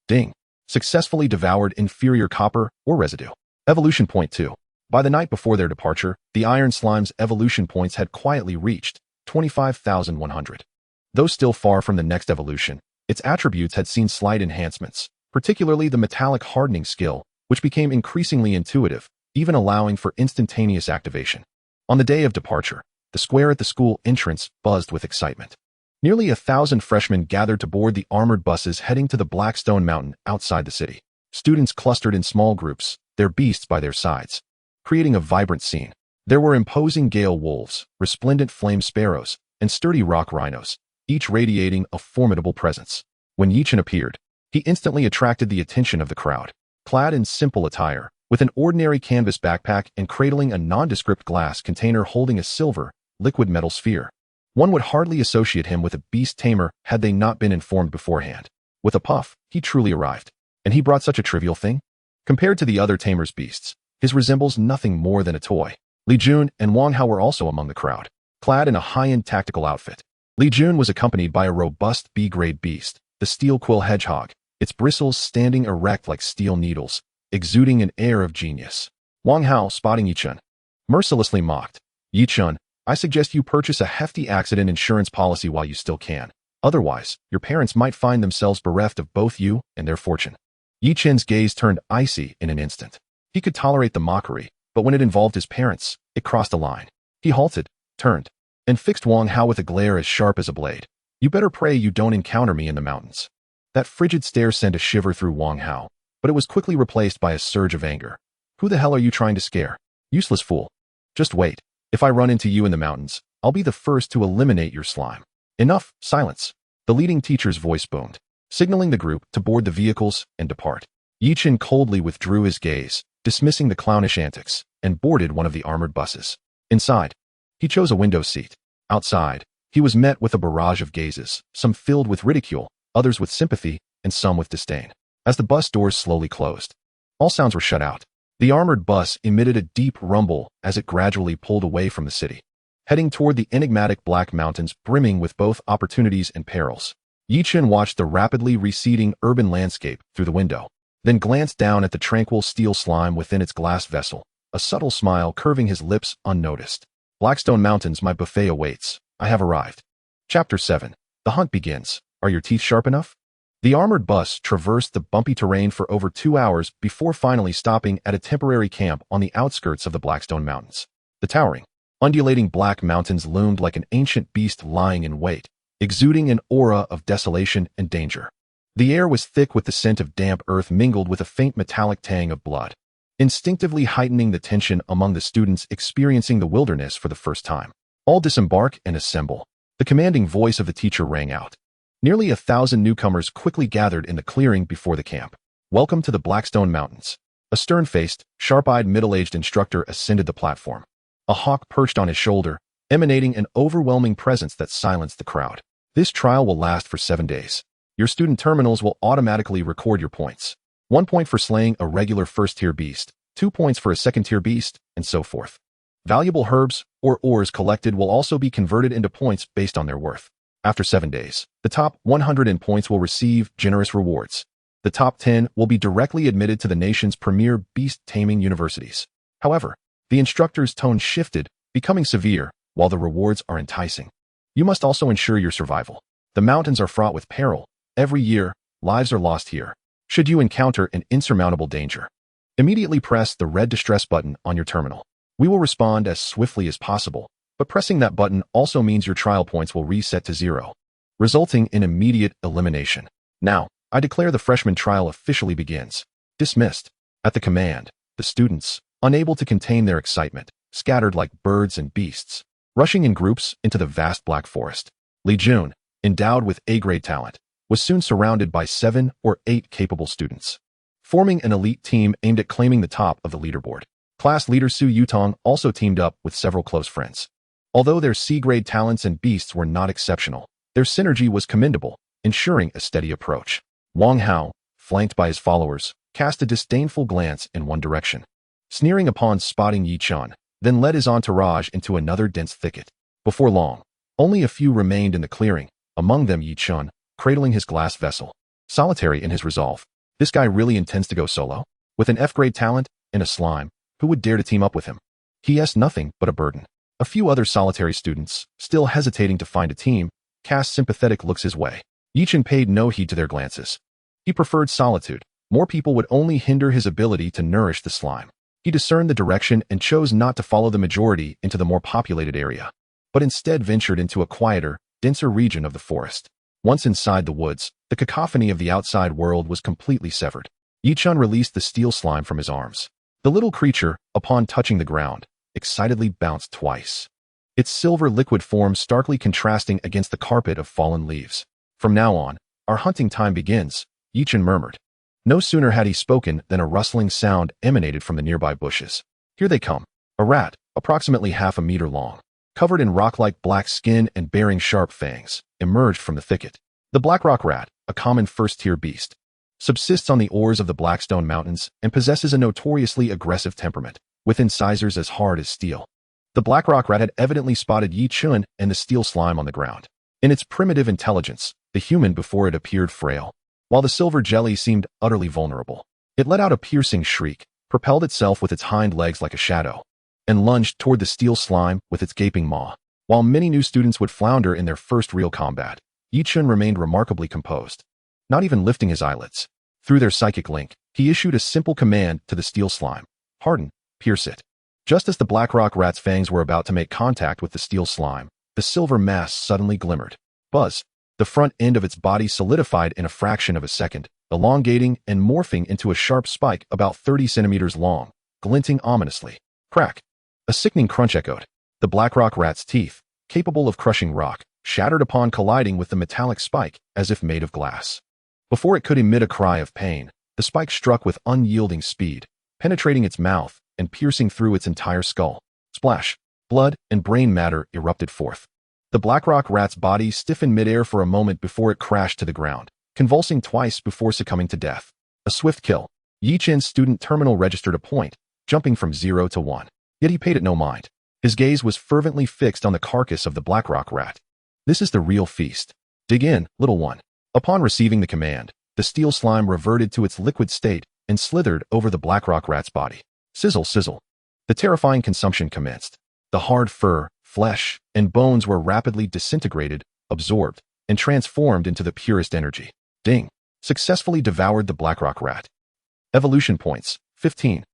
Speaker 1: Ding. Successfully devoured inferior copper or residue. Evolution point 2. By the night before their departure, the iron slime's evolution points had quietly reached 25,100. Though still far from the next evolution, its attributes had seen slight enhancements, particularly the metallic hardening skill, which became increasingly intuitive, even allowing for instantaneous activation. On the day of departure, the square at the school entrance buzzed with excitement. Nearly 1,000 freshmen gathered to board the armored buses heading to the Blackstone Mountain outside the city. Students clustered in small groups, their beasts by their sides, creating a vibrant scene. There were imposing gale wolves, resplendent flame sparrows, and sturdy rock rhinos, each radiating a formidable presence. When Yi-chun appeared, he instantly attracted the attention of the crowd. Clad in simple attire, with an ordinary canvas backpack and cradling a nondescript glass container holding a silver, liquid metal sphere, one would hardly associate him with a beast tamer had they not been informed beforehand. With a puff, he truly arrived. And he brought such a trivial thing? Compared to the other tamer's beasts, his resembles nothing more than a toy. Li Jun and Wang Hao were also among the crowd, clad in a high-end tactical outfit. Li Jun was accompanied by a robust B-grade beast, the steel quill hedgehog, its bristles standing erect like steel needles, exuding an air of genius. Wang Hao, spotting Yi-chun, mercilessly mocked. Yi-chun, I suggest you purchase a hefty accident insurance policy while you still can. Otherwise, your parents might find themselves bereft of both you and their fortune. Yi-chun's gaze turned icy in an instant. He could tolerate the mockery, but when it involved his parents, it crossed a line. He halted, turned, and fixed Wang Hao with a glare as sharp as a blade. You better pray you don't encounter me in the mountains. That frigid stare sent a shiver through Wang Hao, but it was quickly replaced by a surge of anger. Who the hell are you trying to scare? Useless fool. Just wait. If I run into you in the mountains, I'll be the first to eliminate your slime. Enough, silence. The leading teacher's voice boomed, signaling the group to board the vehicles and depart. Yi-chun coldly withdrew his gaze, dismissing the clownish antics, and boarded one of the armored buses. Inside, he chose a window seat. Outside, he was met with a barrage of gazes, some filled with ridicule, others with sympathy, and some with disdain. As the bus doors slowly closed, all sounds were shut out. The armored bus emitted a deep rumble as it gradually pulled away from the city, heading toward the enigmatic Black Mountains brimming with both opportunities and perils. Yi-chun watched the rapidly receding urban landscape through the window, then glanced down at the tranquil steel slime within its glass vessel, a subtle smile curving his lips unnoticed. Blackstone Mountains, my buffet awaits. I have arrived. Chapter 7. The hunt begins. Are your teeth sharp enough? The armored bus traversed the bumpy terrain for over 2 hours before finally stopping at a temporary camp on the outskirts of the Blackstone Mountains. The towering, undulating Black Mountains loomed like an ancient beast lying in wait, exuding an aura of desolation and danger. The air was thick with the scent of damp earth mingled with a faint metallic tang of blood, instinctively heightening the tension among the students experiencing the wilderness for the first time. All disembark and assemble. The commanding voice of the teacher rang out. Nearly 1,000 newcomers quickly gathered in the clearing before the camp. Welcome to the Blackstone Mountains. A stern-faced, sharp-eyed middle-aged instructor ascended the platform. a hawk perched on his shoulder, emanating an overwhelming presence that silenced the crowd. This trial will last for 7 days. Your student terminals will automatically record your points. 1 point for slaying a regular first-tier beast, 2 points for a second-tier beast, and so forth. Valuable herbs or ores collected will also be converted into points based on their worth. After 7 days, the top 100 in points will receive generous rewards. The top 10 will be directly admitted to the nation's premier beast taming universities. However, the instructor's tone shifted, becoming severe, while the rewards are enticing. You must also ensure your survival. The mountains are fraught with peril. Every year, lives are lost here. Should you encounter an insurmountable danger, immediately press the red distress button on your terminal. We will respond as swiftly as possible, but pressing that button also means your trial points will reset to 0, resulting in immediate elimination. Now, I declare the freshman trial officially begins. Dismissed. At the command, the students, unable to contain their excitement, scattered like birds and beasts, rushing in groups into the vast black forest. Li Jun, endowed with A-grade talent, was soon surrounded by 7 or 8 capable students, forming an elite team aimed at claiming the top of the leaderboard. Class leader Su Yutong also teamed up with several close friends. Although their C-grade talents and beasts were not exceptional, their synergy was commendable, ensuring a steady approach. Wang Hao, flanked by his followers, cast a disdainful glance in one direction, sneering upon spotting Yi Chun, then led his entourage into another dense thicket. Before long, only a few remained in the clearing, among them Yi Chun, cradling his glass vessel, solitary in his resolve. This guy really intends to go solo? With an F-grade talent and a slime, who would dare to team up with him? He has nothing but a burden. A few other solitary students, still hesitating to find a team, cast sympathetic looks his way. Yi Chun paid no heed to their glances. He preferred solitude. More people would only hinder his ability to nourish the slime. He discerned the direction and chose not to follow the majority into the more populated area, but instead ventured into a quieter, denser region of the forest. Once inside the woods, the cacophony of the outside world was completely severed. Yi Chun released the steel slime from his arms. The little creature, upon touching the ground, excitedly bounced twice, its silver liquid form starkly contrasting against the carpet of fallen leaves. From now on, our hunting time begins, Yi Chun murmured. No sooner had he spoken than a rustling sound emanated from the nearby bushes. Here they come. A rat, approximately half a meter long, covered in rock-like black skin and bearing sharp fangs, emerged from the thicket. The Blackrock rat, a common first-tier beast, subsists on the ores of the Blackstone Mountains and possesses a notoriously aggressive temperament, with incisors as hard as steel. The Blackrock rat had evidently spotted Yi Chun and the steel slime on the ground. In its primitive intelligence, the human before it appeared frail, while the silver jelly seemed utterly vulnerable. It let out a piercing shriek, propelled itself with its hind legs like a shadow, and lunged toward the steel slime with its gaping maw. While many new students would flounder in their first real combat, Yi Chun remained remarkably composed, not even lifting his eyelids. Through their psychic link, he issued a simple command to the steel slime. Harden, pierce it. Just as the Blackrock rat's fangs were about to make contact with the steel slime, the silver mass suddenly glimmered. Buzz. The front end of its body solidified in a fraction of a second, elongating and morphing into a sharp spike about 30 centimeters long, glinting ominously. Crack. A sickening crunch echoed. The Blackrock rat's teeth, capable of crushing rock, shattered upon colliding with the metallic spike as if made of glass. Before it could emit a cry of pain, the spike struck with unyielding speed, penetrating its mouth and piercing through its entire skull. Splash. Blood and brain matter erupted forth. The Blackrock rat's body stiffened midair for a moment before it crashed to the ground, convulsing twice before succumbing to death. A swift kill. Yi Chun's student terminal registered a point, jumping from 0 to 1. Yet he paid it no mind. His gaze was fervently fixed on the carcass of the Blackrock rat. This is the real feast. Dig in, little one. Upon receiving the command, the steel slime reverted to its liquid state and slithered over the Blackrock rat's body. Sizzle, sizzle. The terrifying consumption commenced. The hard fur, flesh, and bones were rapidly disintegrated, absorbed, and transformed into the purest energy. Ding. Successfully devoured the Blackrock rat. Evolution points, 15.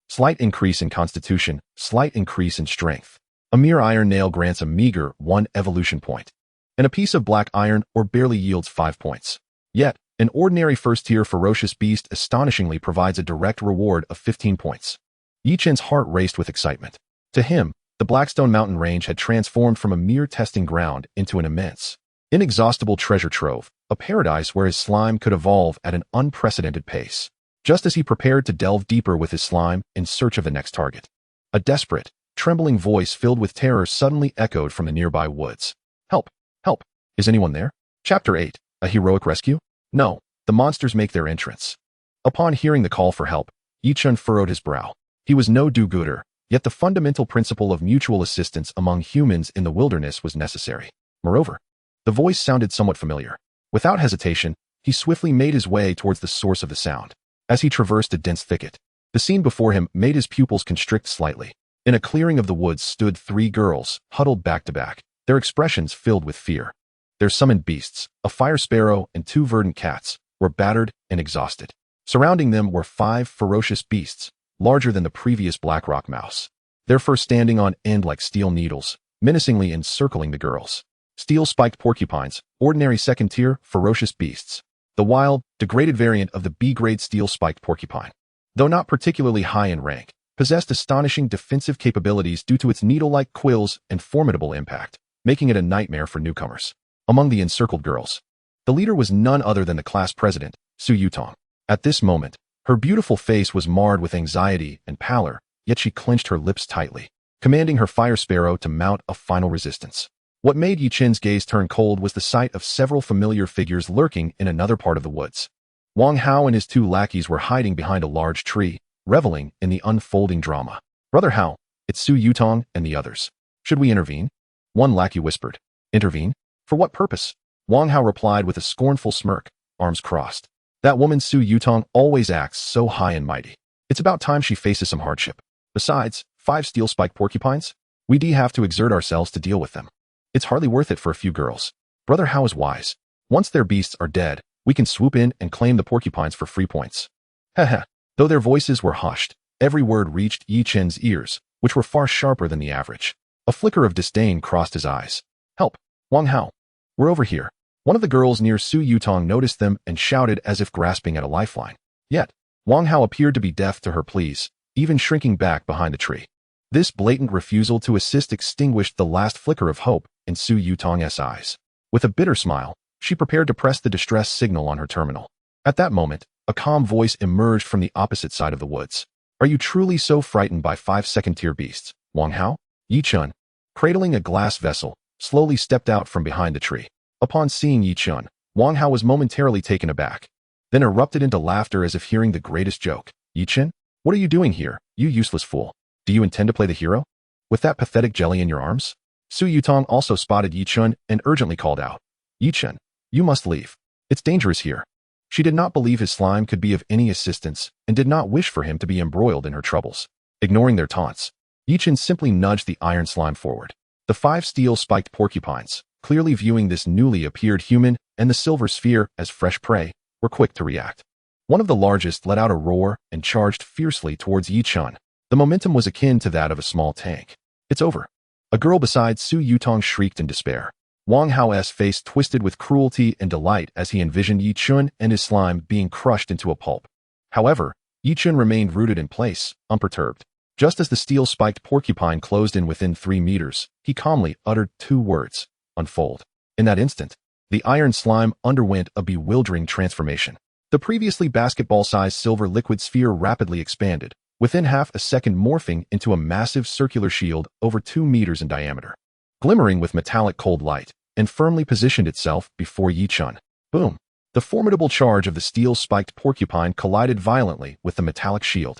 Speaker 1: Slight increase in constitution, slight increase in strength. A mere iron nail grants a meager 1 evolution point, and a piece of black iron or barely yields 5 points. Yet, an ordinary first-tier ferocious beast astonishingly provides a direct reward of 15 points. Yi Chun's heart raced with excitement. To him, the Blackstone Mountain Range had transformed from a mere testing ground into an immense, inexhaustible treasure trove, a paradise where his slime could evolve at an unprecedented pace. Just as he prepared to delve deeper with his slime in search of the next target, a desperate, trembling voice filled with terror suddenly echoed from the nearby woods. Help! Help! Is anyone there? Chapter 8. A heroic rescue? No, the monsters make their entrance. Upon hearing the call for help, Yichun furrowed his brow. He was no do-gooder, yet the fundamental principle of mutual assistance among humans in the wilderness was necessary. Moreover, the voice sounded somewhat familiar. Without hesitation, he swiftly made his way towards the source of the sound. As he traversed a dense thicket, the scene before him made his pupils constrict slightly. In a clearing of the woods stood 3 girls, huddled back to back, their expressions filled with fear. Their summoned beasts, a fire sparrow and 2 verdant cats, were battered and exhausted. Surrounding them were 5 ferocious beasts, larger than the previous black rock mouse, their fur standing on end like steel needles, menacingly encircling the girls. Steel-spiked porcupines, ordinary second-tier, ferocious beasts. The wild, degraded variant of the B-grade steel-spiked porcupine, though not particularly high in rank, possessed astonishing defensive capabilities due to its needle-like quills and formidable impact, making it a nightmare for newcomers. Among the encircled girls, the leader was none other than the class president, Su Yutong. At this moment, her beautiful face was marred with anxiety and pallor, yet she clenched her lips tightly, commanding her fire sparrow to mount a final resistance. What made Yichun's gaze turn cold was the sight of several familiar figures lurking in another part of the woods. Wang Hao and his 2 lackeys were hiding behind a large tree, reveling in the unfolding drama. Brother Hao, it's Su Yutong and the others. Should we intervene? One lackey whispered. Intervene? For what purpose? Wang Hao replied with a scornful smirk, arms crossed. That woman Su Yutong always acts so high and mighty. It's about time she faces some hardship. Besides, 5 steel-spiked porcupines? We'd have to exert ourselves to deal with them. It's hardly worth it for a few girls. Brother Hao is wise. Once their beasts are dead, we can swoop in and claim the porcupines for free points. Heh. Though their voices were hushed, every word reached Yi Chen's ears, which were far sharper than the average. A flicker of disdain crossed his eyes. Help! Wang Hao! We're over here. One of the girls near Su Yutong noticed them and shouted as if grasping at a lifeline. Yet, Wang Hao appeared to be deaf to her pleas, even shrinking back behind the tree. This blatant refusal to assist extinguished the last flicker of hope in Su Yutong's eyes. With a bitter smile, she prepared to press the distress signal on her terminal. At that moment, a calm voice emerged from the opposite side of the woods. Are you truly so frightened by 5 second-tier beasts, Wang Hao? Yichun, cradling a glass vessel, slowly stepped out from behind the tree. Upon seeing Yichun, Wang Hao was momentarily taken aback, then erupted into laughter as if hearing the greatest joke. Yichun, what are you doing here, you useless fool? Do you intend to play the hero? With that pathetic jelly in your arms? Su Yutong also spotted Yichun and urgently called out. Yichun, you must leave. It's dangerous here. She did not believe his slime could be of any assistance and did not wish for him to be embroiled in her troubles. Ignoring their taunts, Yichun simply nudged the iron slime forward. The 5 steel-spiked porcupines, clearly viewing this newly appeared human and the silver sphere as fresh prey, were quick to react. One of the largest let out a roar and charged fiercely towards Yichun. The momentum was akin to that of a small tank. It's over. A girl beside Su Yutong shrieked in despair. Wang Hao's face twisted with cruelty and delight as he envisioned Yichun and his slime being crushed into a pulp. However, Yichun remained rooted in place, unperturbed. Just as the steel-spiked porcupine closed in within 3 meters, he calmly uttered 2 words. Unfold. In that instant, the iron slime underwent a bewildering transformation. The previously basketball-sized silver liquid sphere rapidly expanded, within half a second morphing into a massive circular shield over 2 meters in diameter. Glimmering with metallic cold light, and firmly positioned itself before Yichun. Boom! The formidable charge of the steel-spiked porcupine collided violently with the metallic shield.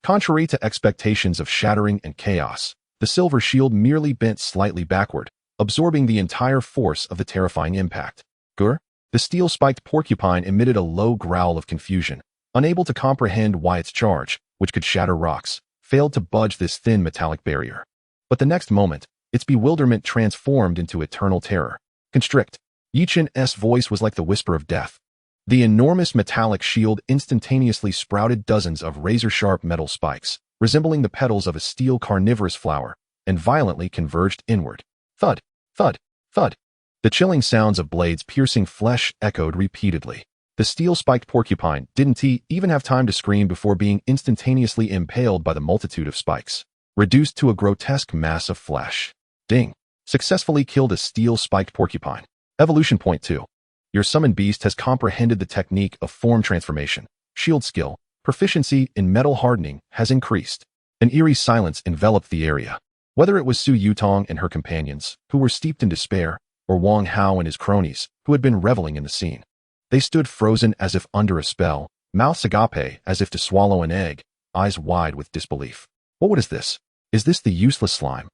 Speaker 1: Contrary to expectations of shattering and chaos, the silver shield merely bent slightly backward, absorbing the entire force of the terrifying impact. Gur, the steel-spiked porcupine emitted a low growl of confusion, unable to comprehend why its charge, which could shatter rocks, failed to budge this thin metallic barrier. But the next moment, its bewilderment transformed into eternal terror. Constrict. Yichun's voice was like the whisper of death. The enormous metallic shield instantaneously sprouted dozens of razor-sharp metal spikes, resembling the petals of a steel carnivorous flower, and violently converged inward. Thud, thud, thud. The chilling sounds of blades piercing flesh echoed repeatedly. The steel-spiked porcupine didn't even have time to scream before being instantaneously impaled by the multitude of spikes, reduced to a grotesque mass of flesh. Ding. Successfully killed a steel-spiked porcupine. Evolution Point 2. Your summoned beast has comprehended the technique of form transformation. Shield skill, proficiency in metal hardening has increased. An eerie silence enveloped the area. Whether it was Su Yutong and her companions, who were steeped in despair, or Wang Hao and his cronies, who had been reveling in the scene. They stood frozen as if under a spell, mouths agape as if to swallow an egg, eyes wide with disbelief. What is this? Is this the useless slime?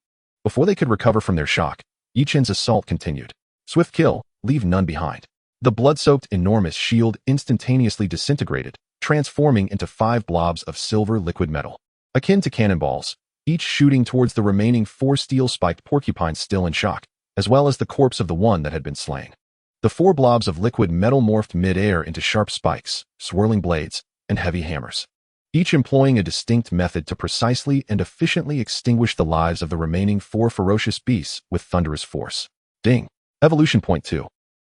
Speaker 1: Before they could recover from their shock, Yichen's assault continued. Swift kill, leave none behind. The blood-soaked enormous shield instantaneously disintegrated, transforming into 5 blobs of silver liquid metal. Akin to cannonballs, each shooting towards the remaining 4 steel-spiked porcupines still in shock, as well as the corpse of the one that had been slain. The 4 blobs of liquid metal morphed mid-air into sharp spikes, swirling blades, and heavy hammers, each employing a distinct method to precisely and efficiently extinguish the lives of the remaining 4 ferocious beasts with thunderous force. Ding. Evolution Point 2.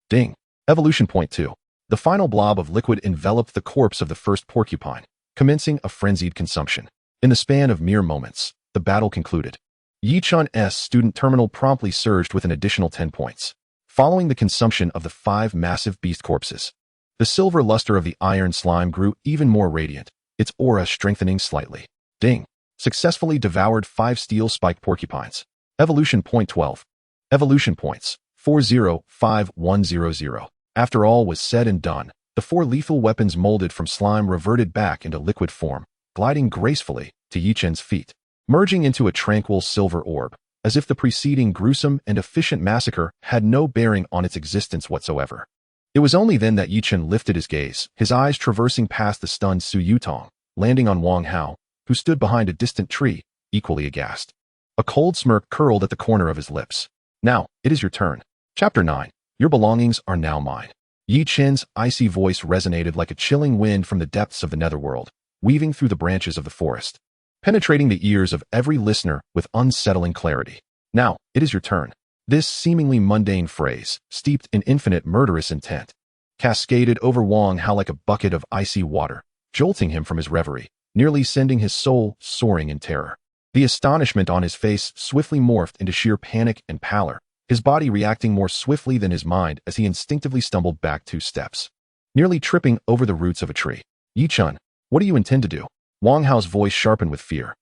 Speaker 1: Ding. Evolution Point 2. The final blob of liquid enveloped the corpse of the first porcupine, commencing a frenzied consumption. In the span of mere moments, the battle concluded. Yichen's student terminal promptly surged with an additional 10 points, following the consumption of the 5 massive beast corpses. The silver luster of the iron slime grew even more radiant, its aura strengthening slightly. Ding. Successfully devoured 5 steel-spiked porcupines. Evolution Point 12. Evolution Points 405100. After all was said and done, the 4 lethal weapons molded from slime reverted back into liquid form, gliding gracefully to Yichen's feet, merging into a tranquil silver orb, as if the preceding gruesome and efficient massacre had no bearing on its existence whatsoever. It was only then that Yichen lifted his gaze, his eyes traversing past the stunned Su Yutong, landing on Wang Hao, who stood behind a distant tree, equally aghast. A cold smirk curled at the corner of his lips. Now, it is your turn. Chapter 9. Your belongings are now mine. Yichen's icy voice resonated like a chilling wind from the depths of the netherworld, weaving through the branches of the forest, penetrating the ears of every listener with unsettling clarity. Now, it is your turn. This seemingly mundane phrase, steeped in infinite murderous intent, cascaded over Wang Hao like a bucket of icy water, jolting him from his reverie, nearly sending his soul soaring in terror. The astonishment on his face swiftly morphed into sheer panic and pallor, his body reacting more swiftly than his mind as he instinctively stumbled back 2 steps, nearly tripping over the roots of a tree. Yichen, what do you intend to do? Wang Hao's voice sharpened with fear,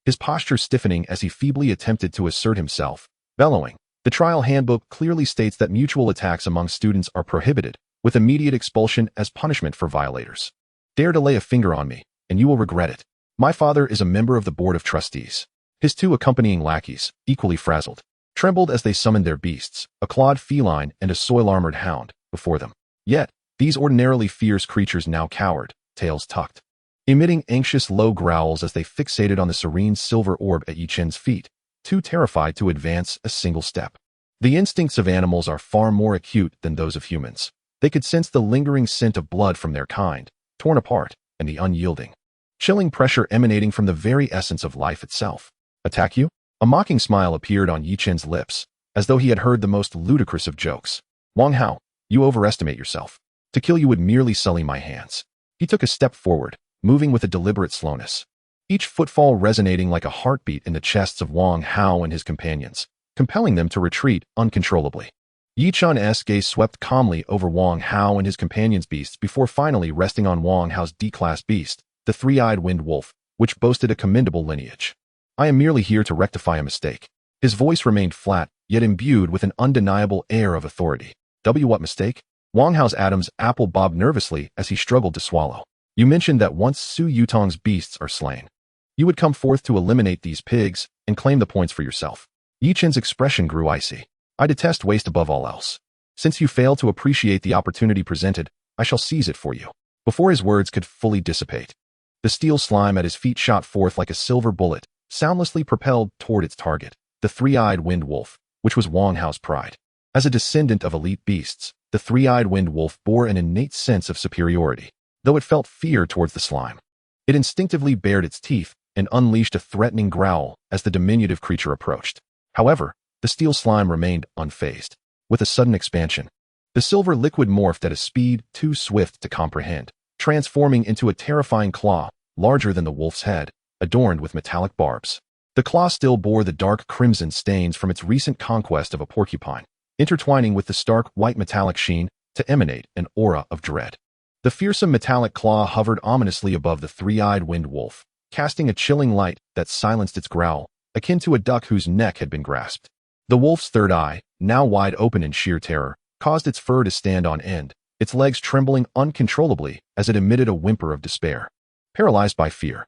Speaker 1: his posture stiffening as he feebly attempted to assert himself, bellowing. The trial handbook clearly states that mutual attacks among students are prohibited, with immediate expulsion as punishment for violators. Dare to lay a finger on me, and you will regret it. My father is a member of the board of trustees. His 2 accompanying lackeys, equally frazzled, trembled as they summoned their beasts, a clawed feline and a soil-armored hound, before them. Yet, these ordinarily fierce creatures now cowered, tails tucked, emitting anxious low growls as they fixated on the serene silver orb at Yichen's feet, too terrified to advance a single step. The instincts of animals are far more acute than those of humans. They could sense the lingering scent of blood from their kind, torn apart, and the unyielding, chilling pressure emanating from the very essence of life itself. Attack you? A mocking smile appeared on Yichen's lips, as though he had heard the most ludicrous of jokes. Wang Hao, you overestimate yourself. To kill you would merely sully my hands. He took a step forward, moving with a deliberate slowness, each footfall resonating like a heartbeat in the chests of Wang Hao and his companions, compelling them to retreat uncontrollably. Yichen's gaze swept calmly over Wang Hao and his companions' beasts before finally resting on Wang Hao's D-class beast, the 3-eyed wind wolf, which boasted a commendable lineage. I am merely here to rectify a mistake. His voice remained flat, yet imbued with an undeniable air of authority. What mistake? Wang Hao's Adam's apple bobbed nervously as he struggled to swallow. You mentioned that once Su Yutong's beasts are slain, you would come forth to eliminate these pigs and claim the points for yourself. Yichen's expression grew icy. I detest waste above all else. Since you fail to appreciate the opportunity presented, I shall seize it for you. Before his words could fully dissipate, the steel slime at his feet shot forth like a silver bullet, soundlessly propelled toward its target, the 3-eyed wind wolf, which was Wang Hao's pride. As a descendant of elite beasts, the 3-eyed wind wolf bore an innate sense of superiority, though it felt fear towards the slime. It instinctively bared its teeth and unleashed a threatening growl as the diminutive creature approached. However, the steel slime remained unfazed. With a sudden expansion, the silver liquid morphed at a speed too swift to comprehend, transforming into a terrifying claw, larger than the wolf's head, adorned with metallic barbs. The claw still bore the dark crimson stains from its recent conquest of a porcupine, intertwining with the stark white metallic sheen to emanate an aura of dread. The fearsome metallic claw hovered ominously above the 3-eyed wind wolf, casting a chilling light that silenced its growl, akin to a duck whose neck had been grasped. The wolf's third eye, now wide open in sheer terror, caused its fur to stand on end, its legs trembling uncontrollably as it emitted a whimper of despair. Paralyzed by fear,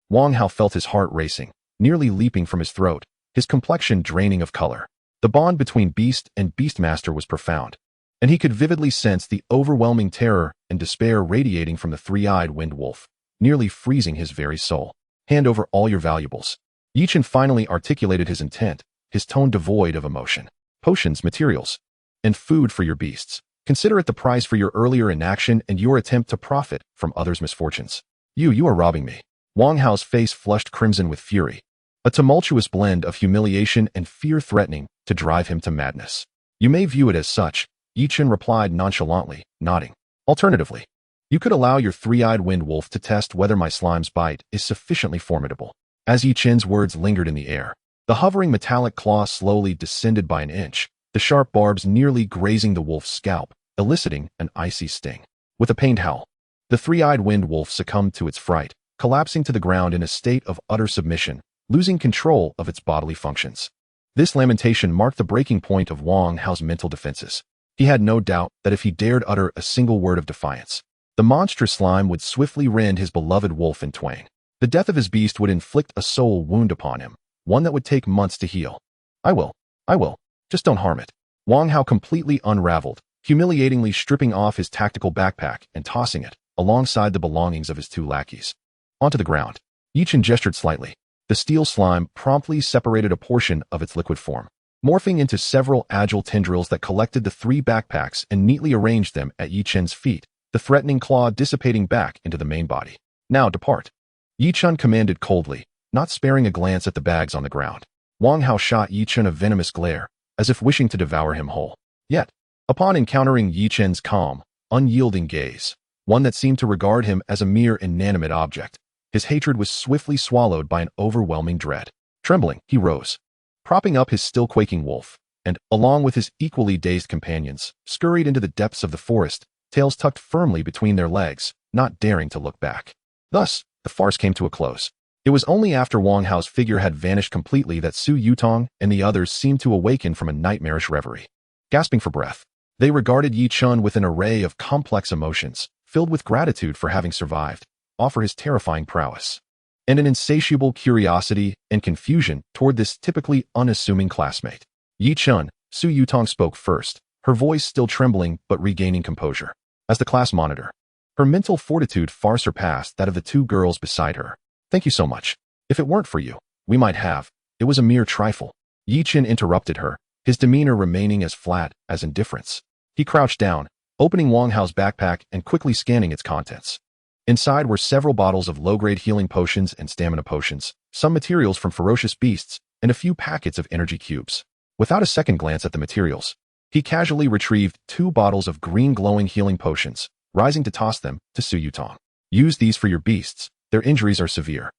Speaker 1: Wang Hao felt his heart racing, nearly leaping from his throat, his complexion draining of color. The bond between beast and beastmaster was profound, and he could vividly sense the overwhelming terror and despair radiating from the three-eyed wind wolf, nearly freezing his very soul. Hand over all your valuables. Yi Chen finally articulated his intent, his tone devoid of emotion. Potions, materials, and food for your beasts. Consider it the price for your earlier inaction and your attempt to profit from others' misfortunes. You are robbing me. Wang Hao's face flushed crimson with fury, a tumultuous blend of humiliation and fear threatening to drive him to madness. You may view it as such, Yi Chen replied nonchalantly, nodding. Alternatively, you could allow your three-eyed wind wolf to test whether my slime's bite is sufficiently formidable. As Yi Chen's words lingered in the air, the hovering metallic claw slowly descended by an inch, the sharp barbs nearly grazing the wolf's scalp, eliciting an icy sting. With a pained howl, the three-eyed wind wolf succumbed to its fright, collapsing to the ground in a state of utter submission, losing control of its bodily functions. This lamentation marked the breaking point of Wang Hao's mental defenses. He had no doubt that if he dared utter a single word of defiance, the monstrous slime would swiftly rend his beloved wolf in twain. The death of his beast would inflict a soul wound upon him, one that would take months to heal. I will. Just don't harm it. Wang Hao completely unraveled, humiliatingly stripping off his tactical backpack and tossing it, alongside the belongings of his two lackeys, onto the ground. Yi Chen gestured slightly. The steel slime promptly separated a portion of its liquid form, morphing into several agile tendrils that collected the three backpacks and neatly arranged them at Yi Chen's feet, the threatening claw dissipating back into the main body. Now depart. Yi Chen commanded coldly, not sparing a glance at the bags on the ground. Wang Hao shot Yi Chen a venomous glare, as if wishing to devour him whole. Yet, upon encountering Yi Chen's calm, unyielding gaze, one that seemed to regard him as a mere inanimate object, his hatred was swiftly swallowed by an overwhelming dread. Trembling, he rose, propping up his still quaking wolf, and, along with his equally dazed companions, scurried into the depths of the forest, tails tucked firmly between their legs, not daring to look back. Thus, the farce came to a close. It was only after Wang Hao's figure had vanished completely that Su Yutong and the others seemed to awaken from a nightmarish reverie. Gasping for breath, they regarded Yi Chen with an array of complex emotions, filled with gratitude for having survived, offer his terrifying prowess, and an insatiable curiosity and confusion toward this typically unassuming classmate. Yi Chen, Su Yutong spoke first, her voice still trembling but regaining composure. As the class monitor, her mental fortitude far surpassed that of the two girls beside her. Thank you so much. If it weren't for you, we might have. It was a mere trifle. Yi Chen interrupted her, his demeanor remaining as flat as indifference. He crouched down, opening Wang Hao's backpack and quickly scanning its contents. Inside were several bottles of low-grade healing potions and stamina potions, some materials from ferocious beasts, and a few packets of energy cubes. Without a second glance at the materials, he casually retrieved 2 bottles of green glowing healing potions, rising to toss them to Su Yutong. Use these for your beasts. Their injuries are severe.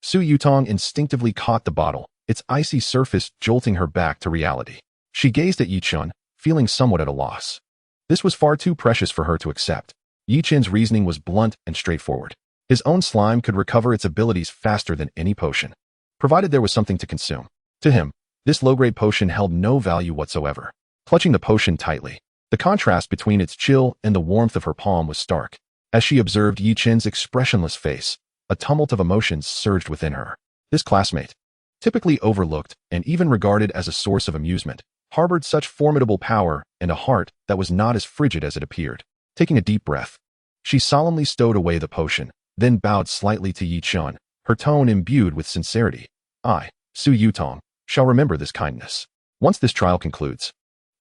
Speaker 1: Su Yutong instinctively caught the bottle, its icy surface jolting her back to reality. She gazed at Yi Chen, feeling somewhat at a loss. This was far too precious for her to accept. Yi Chen's reasoning was blunt and straightforward. His own slime could recover its abilities faster than any potion, provided there was something to consume. To him, this low-grade potion held no value whatsoever. Clutching the potion tightly, the contrast between its chill and the warmth of her palm was stark. As she observed Yi Chen's expressionless face, a tumult of emotions surged within her. This classmate, typically overlooked and even regarded as a source of amusement, harbored such formidable power and a heart that was not as frigid as it appeared. Taking a deep breath, she solemnly stowed away the potion, then bowed slightly to Yi Chen, her tone imbued with sincerity. I, Su Yutong, shall remember this kindness. Once this trial concludes,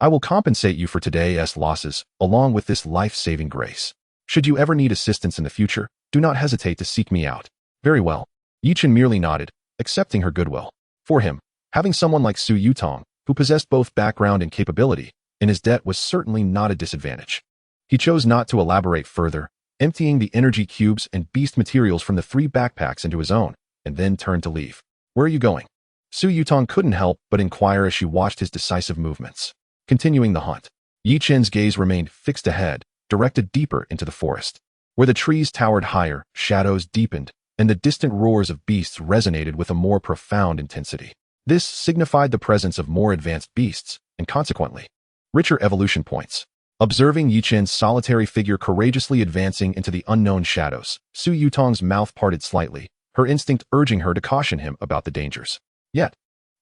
Speaker 1: I will compensate you for today's losses, along with this life-saving grace. Should you ever need assistance in the future, do not hesitate to seek me out. Very well. Yi Chen merely nodded, accepting her goodwill. For him, having someone like Su Yutong, who possessed both background and capability, in his debt was certainly not a disadvantage. He chose not to elaborate further, emptying the energy cubes and beast materials from the 3 backpacks into his own, and then turned to leave. Where are you going? Su Yutong couldn't help but inquire as she watched his decisive movements. Continuing the hunt, Yi Chen's gaze remained fixed ahead, directed deeper into the forest. Where the trees towered higher, shadows deepened, and the distant roars of beasts resonated with a more profound intensity. This signified the presence of more advanced beasts, and consequently, richer evolution points. Observing Yichen's solitary figure courageously advancing into the unknown shadows, Su Yutong's mouth parted slightly, her instinct urging her to caution him about the dangers. Yet,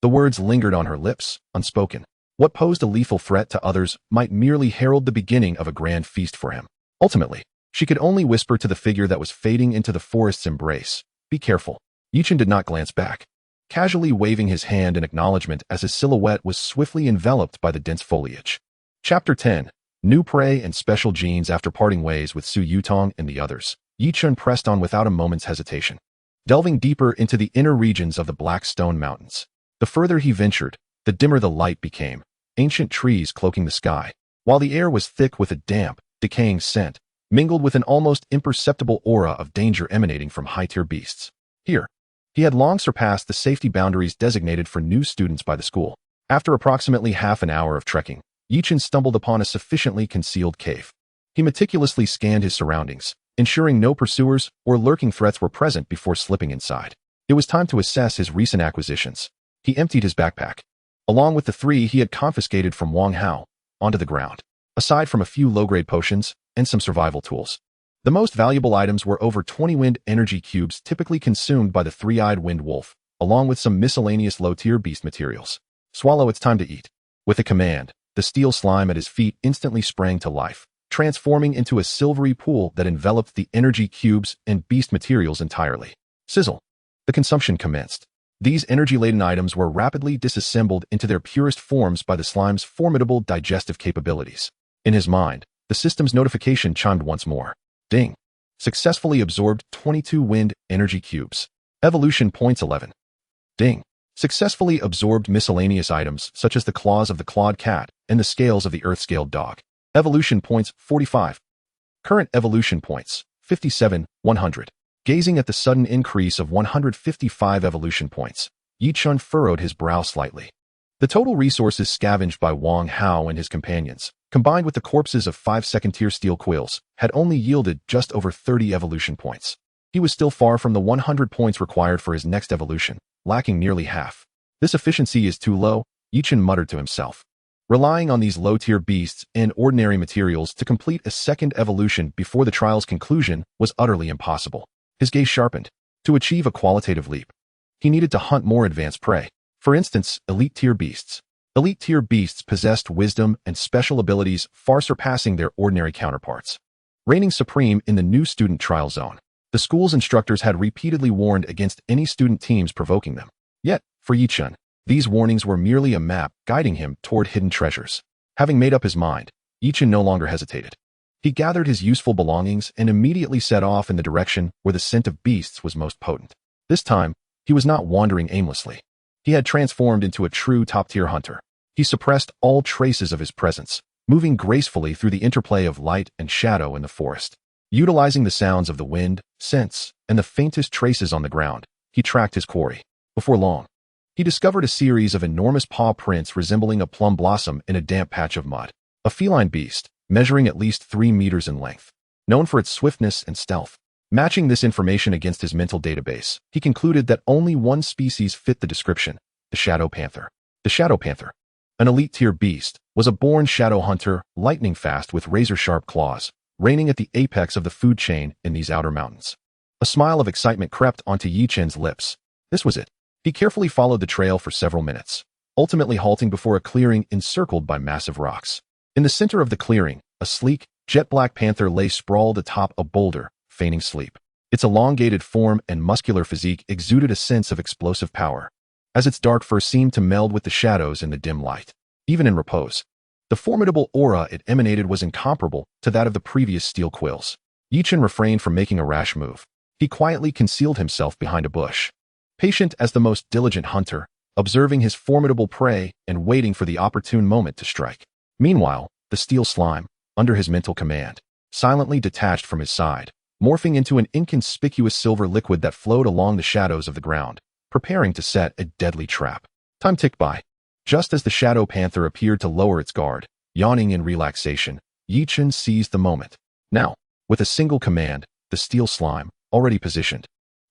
Speaker 1: the words lingered on her lips, unspoken. What posed a lethal threat to others might merely herald the beginning of a grand feast for him. Ultimately, she could only whisper to the figure that was fading into the forest's embrace, "Be careful." Yichen did not glance back, casually waving his hand in acknowledgement as his silhouette was swiftly enveloped by the dense foliage. Chapter 10. New prey and special genes. After parting ways with Su Yutong and the others, Yichen pressed on without a moment's hesitation, delving deeper into the inner regions of the Black Stone Mountains. The further he ventured, the dimmer the light became, ancient trees cloaking the sky, while the air was thick with a damp, decaying scent, mingled with an almost imperceptible aura of danger emanating from high-tier beasts. Here, he had long surpassed the safety boundaries designated for new students by the school. After approximately half an hour of trekking, Yichen stumbled upon a sufficiently concealed cave. He meticulously scanned his surroundings, ensuring no pursuers or lurking threats were present before slipping inside. It was time to assess his recent acquisitions. He emptied his backpack, along with the 3 he had confiscated from Wang Hao, onto the ground. Aside from a few low-grade potions and some survival tools, the most valuable items were over 20 wind energy cubes typically consumed by the 3-eyed wind wolf, along with some miscellaneous low-tier beast materials. "Swallow, it's time to eat." With a command, the steel slime at his feet instantly sprang to life, transforming into a silvery pool that enveloped the energy cubes and beast materials entirely. Sizzle. The consumption commenced. These energy-laden items were rapidly disassembled into their purest forms by the slime's formidable digestive capabilities. In his mind, the system's notification chimed once more. Ding. Successfully absorbed 22 wind energy cubes. Evolution points 11. Ding. Successfully absorbed miscellaneous items such as the claws of the clawed cat and the scales of the earth-scaled dog. Evolution points 45. Current evolution points 57, 100. Gazing at the sudden increase of 155 evolution points, Yichen furrowed his brow slightly. The total resources scavenged by Wang Hao and his companions, combined with the corpses of 5 second-tier steel quills, had only yielded just over 30 evolution points. He was still far from the 100 points required for his next evolution, lacking nearly half. This efficiency is too low, Yichen muttered to himself. Relying on these low-tier beasts and ordinary materials to complete a second evolution before the trial's conclusion was utterly impossible. His gaze sharpened. To achieve a qualitative leap, he needed to hunt more advanced prey. For instance, elite-tier beasts. Elite-tier beasts possessed wisdom and special abilities far surpassing their ordinary counterparts. Reigning supreme in the new student trial zone, the school's instructors had repeatedly warned against any student teams provoking them. Yet, for Yichen, these warnings were merely a map guiding him toward hidden treasures. Having made up his mind, Yichen no longer hesitated. He gathered his useful belongings and immediately set off in the direction where the scent of beasts was most potent. This time, he was not wandering aimlessly. He had transformed into a true top-tier hunter. He suppressed all traces of his presence, moving gracefully through the interplay of light and shadow in the forest. Utilizing the sounds of the wind, scents, and the faintest traces on the ground, he tracked his quarry. Before long, he discovered a series of enormous paw prints resembling a plum blossom in a damp patch of mud. A feline beast, measuring at least 3 meters in length, known for its swiftness and stealth. Matching this information against his mental database, he concluded that only one species fit the description: the shadow panther. The shadow panther, an elite-tier beast, was a born shadow hunter, lightning-fast with razor-sharp claws, reigning at the apex of the food chain in these outer mountains. A smile of excitement crept onto Yichen's lips. This was it. He carefully followed the trail for several minutes, ultimately halting before a clearing encircled by massive rocks. In the center of the clearing, a sleek, jet-black panther lay sprawled atop a boulder, feigning sleep. Its elongated form and muscular physique exuded a sense of explosive power, as its dark fur seemed to meld with the shadows in the dim light. Even in repose, the formidable aura it emanated was incomparable to that of the previous steel quills. Yichen refrained from making a rash move. He quietly concealed himself behind a bush, patient as the most diligent hunter, observing his formidable prey and waiting for the opportune moment to strike. Meanwhile, the steel slime, under his mental command, silently detached from his side, morphing into an inconspicuous silver liquid that flowed along the shadows of the ground, preparing to set a deadly trap. Time ticked by. Just as the shadow panther appeared to lower its guard, yawning in relaxation, Yichen seized the moment. Now, with a single command, the steel slime, already positioned,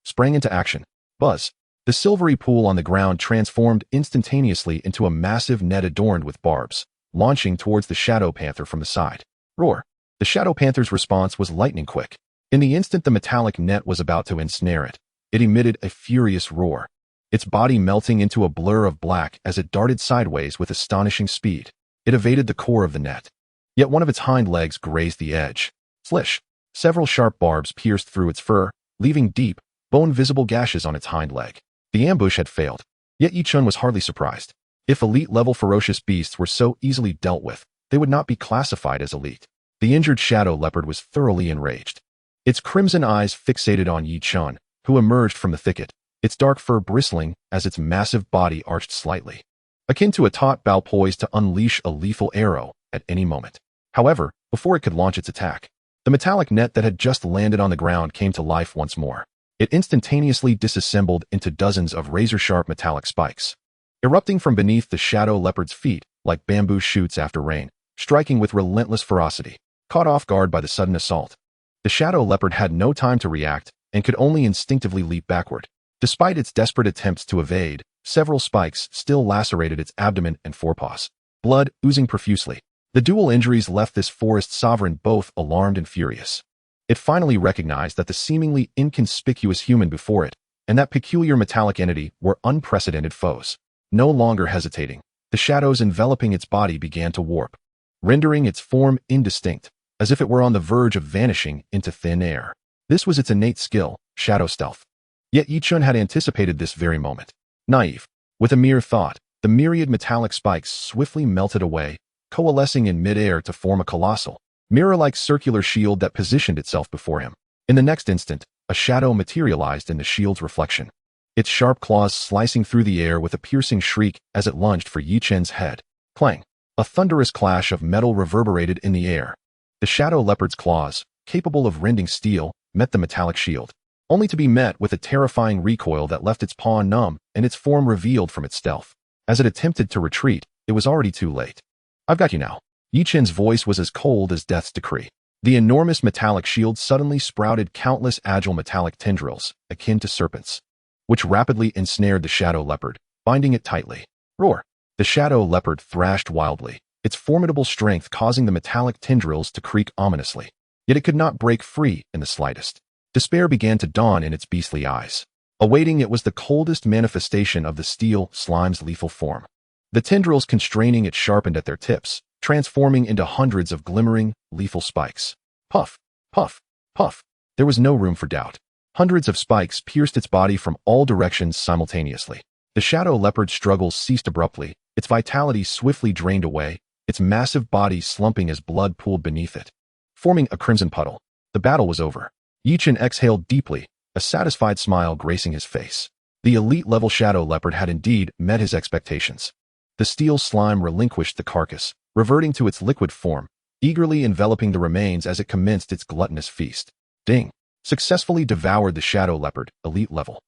Speaker 1: sprang into action. Buzz. The silvery pool on the ground transformed instantaneously into a massive net adorned with barbs, launching towards the Shadow Panther from the side. Roar. The Shadow Panther's response was lightning quick. In the instant the metallic net was about to ensnare it, it emitted a furious roar, its body melting into a blur of black as it darted sideways with astonishing speed. It evaded the core of the net. Yet one of its hind legs grazed the edge. Flish. Several sharp barbs pierced through its fur, leaving deep, bone-visible gashes on its hind leg. The ambush had failed, yet Yi-chun was hardly surprised. If elite-level ferocious beasts were so easily dealt with, they would not be classified as elite. The injured shadow leopard was thoroughly enraged. Its crimson eyes fixated on Yi-chun, who emerged from the thicket, its dark fur bristling as its massive body arched slightly, akin to a taut bow poised to unleash a lethal arrow at any moment. However, before it could launch its attack, the metallic net that had just landed on the ground came to life once more. It instantaneously disassembled into dozens of razor-sharp metallic spikes, erupting from beneath the shadow leopard's feet like bamboo shoots after rain, striking with relentless ferocity. Caught off guard by the sudden assault, the shadow leopard had no time to react and could only instinctively leap backward. Despite its desperate attempts to evade, several spikes still lacerated its abdomen and forepaws, blood oozing profusely. The dual injuries left this forest sovereign both alarmed and furious. It finally recognized that the seemingly inconspicuous human before it and that peculiar metallic entity were unprecedented foes. No longer hesitating, the shadows enveloping its body began to warp, rendering its form indistinct, as if it were on the verge of vanishing into thin air. This was its innate skill, shadow stealth. Yet Yi-chun had anticipated this very moment. Naive. With a mere thought, the myriad metallic spikes swiftly melted away, coalescing in mid-air to form a colossal, mirror-like circular shield that positioned itself before him. In the next instant, a shadow materialized in the shield's reflection, its sharp claws slicing through the air with a piercing shriek as it lunged for Yi-chun's head. Clang! A thunderous clash of metal reverberated in the air. The shadow leopard's claws, capable of rending steel, met the metallic shield, only to be met with a terrifying recoil that left its paw numb and its form revealed from its stealth. As it attempted to retreat, it was already too late. I've got you now. Yi-chun's voice was as cold as death's decree. The enormous metallic shield suddenly sprouted countless agile metallic tendrils, akin to serpents, which rapidly ensnared the shadow leopard, binding it tightly. Roar! The shadow leopard thrashed wildly, its formidable strength causing the metallic tendrils to creak ominously. Yet it could not break free in the slightest. Despair began to dawn in its beastly eyes. Awaiting it was the coldest manifestation of the steel slime's lethal form. The tendrils constraining it sharpened at their tips, transforming into hundreds of glimmering, lethal spikes. Puff, puff, puff. There was no room for doubt. Hundreds of spikes pierced its body from all directions simultaneously. The shadow leopard's struggles ceased abruptly, its vitality swiftly drained away, its massive body slumping as blood pooled beneath it, forming a crimson puddle. The battle was over. Yi-chun exhaled deeply, a satisfied smile gracing his face. The elite-level shadow leopard had indeed met his expectations. The steel slime relinquished the carcass, reverting to its liquid form, eagerly enveloping the remains as it commenced its gluttonous feast. Ding! Successfully devoured the shadow leopard, elite level.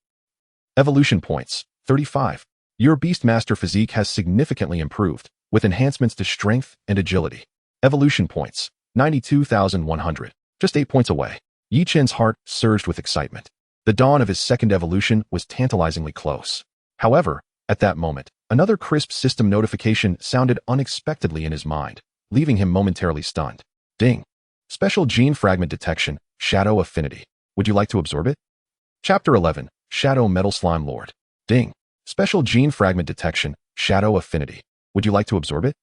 Speaker 1: Evolution points, 35. Your Beastmaster physique has significantly improved, with enhancements to strength and agility. Evolution points, 92,100. Just 8 points away. Yi-chun's heart surged with excitement. The dawn of his second evolution was tantalizingly close. However, at that moment, another crisp system notification sounded unexpectedly in his mind, leaving him momentarily stunned. Ding! Special Gene Fragment Detection, Shadow Affinity. Would you like to absorb it? Chapter 11, Shadow Metal Slime Lord. Ding! Special Gene Fragment Detection, Shadow Affinity. Would you like to absorb it?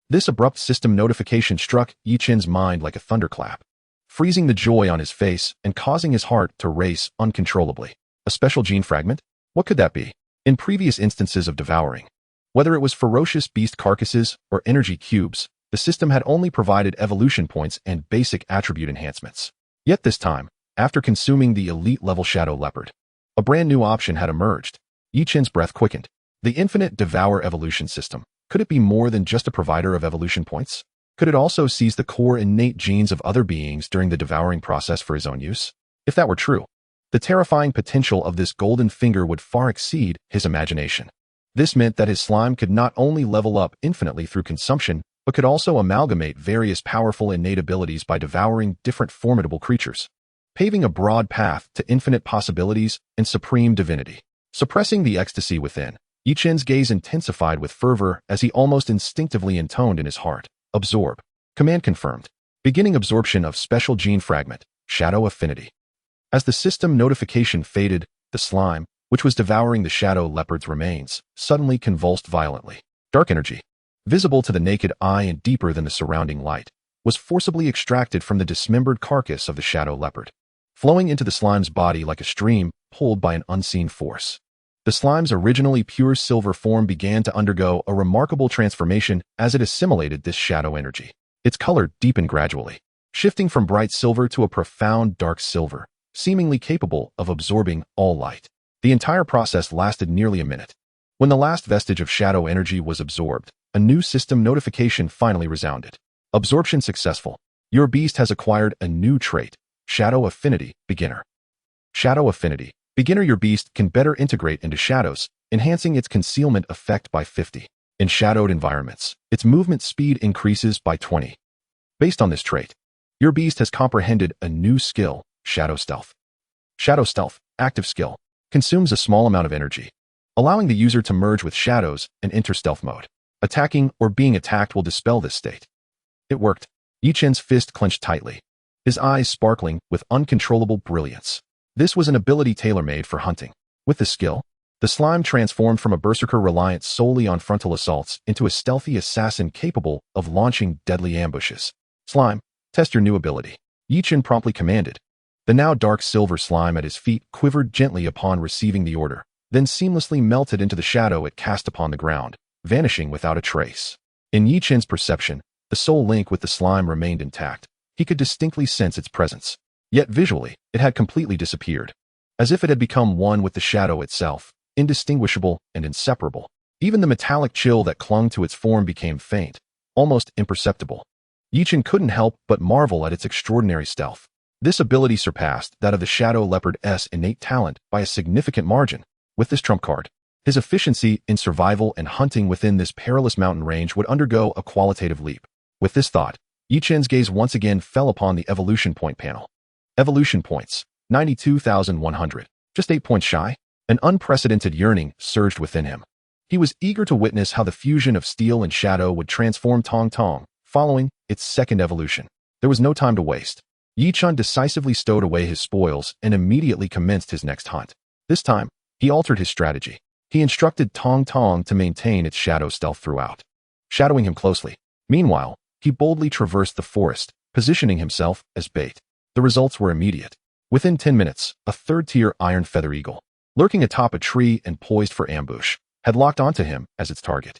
Speaker 1: This abrupt system notification struck Yi-chun's mind like a thunderclap, freezing the joy on his face and causing his heart to race uncontrollably. A special gene fragment? What could that be? In previous instances of devouring, whether it was ferocious beast carcasses or energy cubes, the system had only provided evolution points and basic attribute enhancements. Yet this time, after consuming the elite-level shadow leopard, a brand new option had emerged. Yi-chun's breath quickened. The infinite devour evolution system. Could it be more than just a provider of evolution points? Could it also seize the core innate genes of other beings during the devouring process for his own use? If that were true, the terrifying potential of this golden finger would far exceed his imagination. This meant that his slime could not only level up infinitely through consumption, but could also amalgamate various powerful innate abilities by devouring different formidable creatures. paving a broad path to infinite possibilities and supreme divinity. Suppressing the ecstasy within, Yichen's gaze intensified with fervor as he almost instinctively intoned in his heart, "Absorb." Command confirmed. Beginning absorption of special gene fragment, Shadow Affinity. As the system notification faded, the slime, which was devouring the shadow leopard's remains, suddenly convulsed violently. Dark energy, visible to the naked eye and deeper than the surrounding light, was forcibly extracted from the dismembered carcass of the shadow leopard, flowing into the slime's body like a stream pulled by an unseen force. The slime's originally pure silver form began to undergo a remarkable transformation as it assimilated this shadow energy. Its color deepened gradually, shifting from bright silver to a profound dark silver, seemingly capable of absorbing all light. The entire process lasted nearly a minute. When the last vestige of shadow energy was absorbed, a new system notification finally resounded. Absorption successful. Your beast has acquired a new trait, Shadow Affinity, Beginner. Shadow Affinity, Beginner. Your beast can better integrate into shadows, enhancing its concealment effect by 50. In shadowed environments, its movement speed increases by 20. Based on this trait, your beast has comprehended a new skill, Shadow Stealth. Shadow Stealth, active skill, consumes a small amount of energy, allowing the user to merge with shadows and enter stealth mode. Attacking or being attacked will dispel this state. It worked. Yichen's fist clenched tightly, his eyes sparkling with uncontrollable brilliance. This was an ability tailor-made for hunting. With the skill, the slime transformed from a berserker reliant solely on frontal assaults into a stealthy assassin capable of launching deadly ambushes. Slime, test your new ability. Yichen promptly commanded. The now dark silver slime at his feet quivered gently upon receiving the order, then seamlessly melted into the shadow it cast upon the ground, vanishing without a trace. In Yichen's perception, the soul link with the slime remained intact. He could distinctly sense its presence. Yet visually, it had completely disappeared, as if it had become one with the shadow itself, indistinguishable and inseparable. Even the metallic chill that clung to its form became faint, almost imperceptible. Yichen couldn't help but marvel at its extraordinary stealth. This ability surpassed that of the shadow leopard's innate talent by a significant margin. With this trump card, his efficiency in survival and hunting within this perilous mountain range would undergo a qualitative leap. With this thought, Yichen's gaze once again fell upon the evolution point panel. Evolution points, 92,100. Just 8 points shy. An unprecedented yearning surged within him. He was eager to witness how the fusion of steel and shadow would transform Tong Tong, following its second evolution. There was no time to waste. Yichen decisively stowed away his spoils and immediately commenced his next hunt. This time, he altered his strategy. He instructed Tong Tong to maintain its shadow stealth throughout, shadowing him closely. Meanwhile, he boldly traversed the forest, positioning himself as bait. The results were immediate. Within 10 minutes, a third-tier iron feather eagle, lurking atop a tree and poised for ambush, had locked onto him as its target.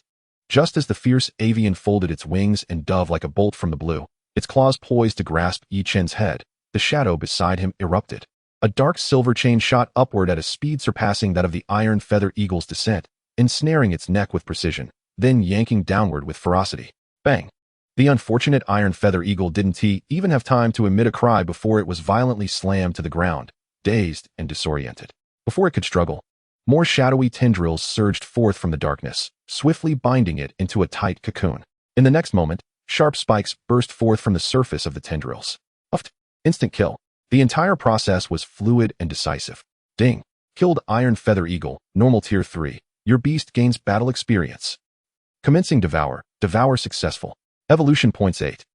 Speaker 1: Just as the fierce avian folded its wings and dove like a bolt from the blue, its claws poised to grasp Yichen's head, the shadow beside him erupted. A dark silver chain shot upward at a speed surpassing that of the iron feather eagle's descent, ensnaring its neck with precision, then yanking downward with ferocity. Bang! The unfortunate iron feather eagle didn't even have time to emit a cry before it was violently slammed to the ground, dazed and disoriented. Before it could struggle, more shadowy tendrils surged forth from the darkness, swiftly binding it into a tight cocoon. In the next moment, sharp spikes burst forth from the surface of the tendrils. Instant kill. The entire process was fluid and decisive. Ding. Killed iron feather eagle, normal tier 3. Your beast gains battle experience. Commencing devour. Devour successful. Evolution points 8.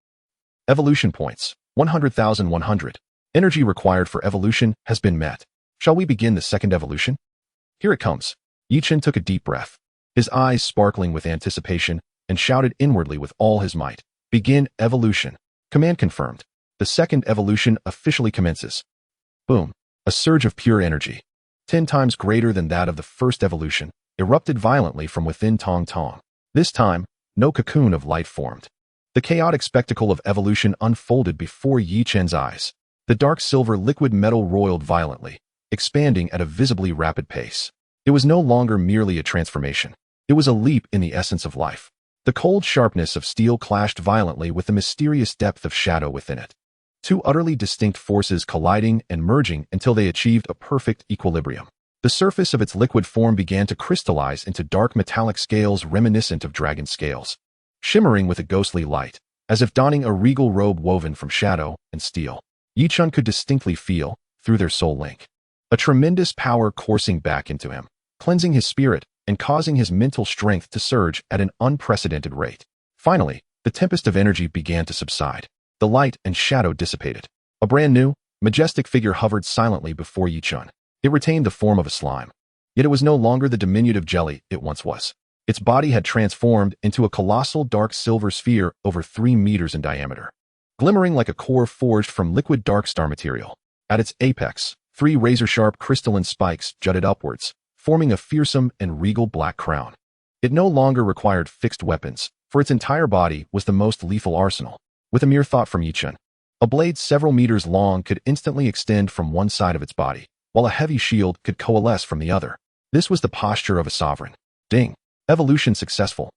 Speaker 1: Evolution points, 100,100. Energy required for evolution has been met. Shall we begin the second evolution? Here it comes. Yichen took a deep breath, his eyes sparkling with anticipation, and shouted inwardly with all his might. Begin evolution. Command confirmed. The second evolution officially commences. Boom. A surge of pure energy, 10 times greater than that of the first evolution, erupted violently from within Tong Tong. This time, no cocoon of light formed. The chaotic spectacle of evolution unfolded before Yichen's eyes. The dark silver liquid metal roiled violently, expanding at a visibly rapid pace. It was no longer merely a transformation. It was a leap in the essence of life. The cold sharpness of steel clashed violently with the mysterious depth of shadow within it. Two utterly distinct forces colliding and merging until they achieved a perfect equilibrium. The surface of its liquid form began to crystallize into dark metallic scales reminiscent of dragon scales, shimmering with a ghostly light, as if donning a regal robe woven from shadow and steel. Yichun could distinctly feel, through their soul link, a tremendous power coursing back into him, cleansing his spirit and causing his mental strength to surge at an unprecedented rate. Finally, the tempest of energy began to subside. The light and shadow dissipated. A brand new, majestic figure hovered silently before Yichun. It retained the form of a slime. Yet it was no longer the diminutive jelly it once was. Its body had transformed into a colossal dark silver sphere over 3 meters in diameter, glimmering like a core forged from liquid dark star material. At its apex, 3 razor-sharp crystalline spikes jutted upwards, forming a fearsome and regal black crown. It no longer required fixed weapons, for its entire body was the most lethal arsenal. With a mere thought from Yichun, a blade several meters long could instantly extend from one side of its body, while a heavy shield could coalesce from the other. This was the posture of a sovereign. Ding. Evolution successful.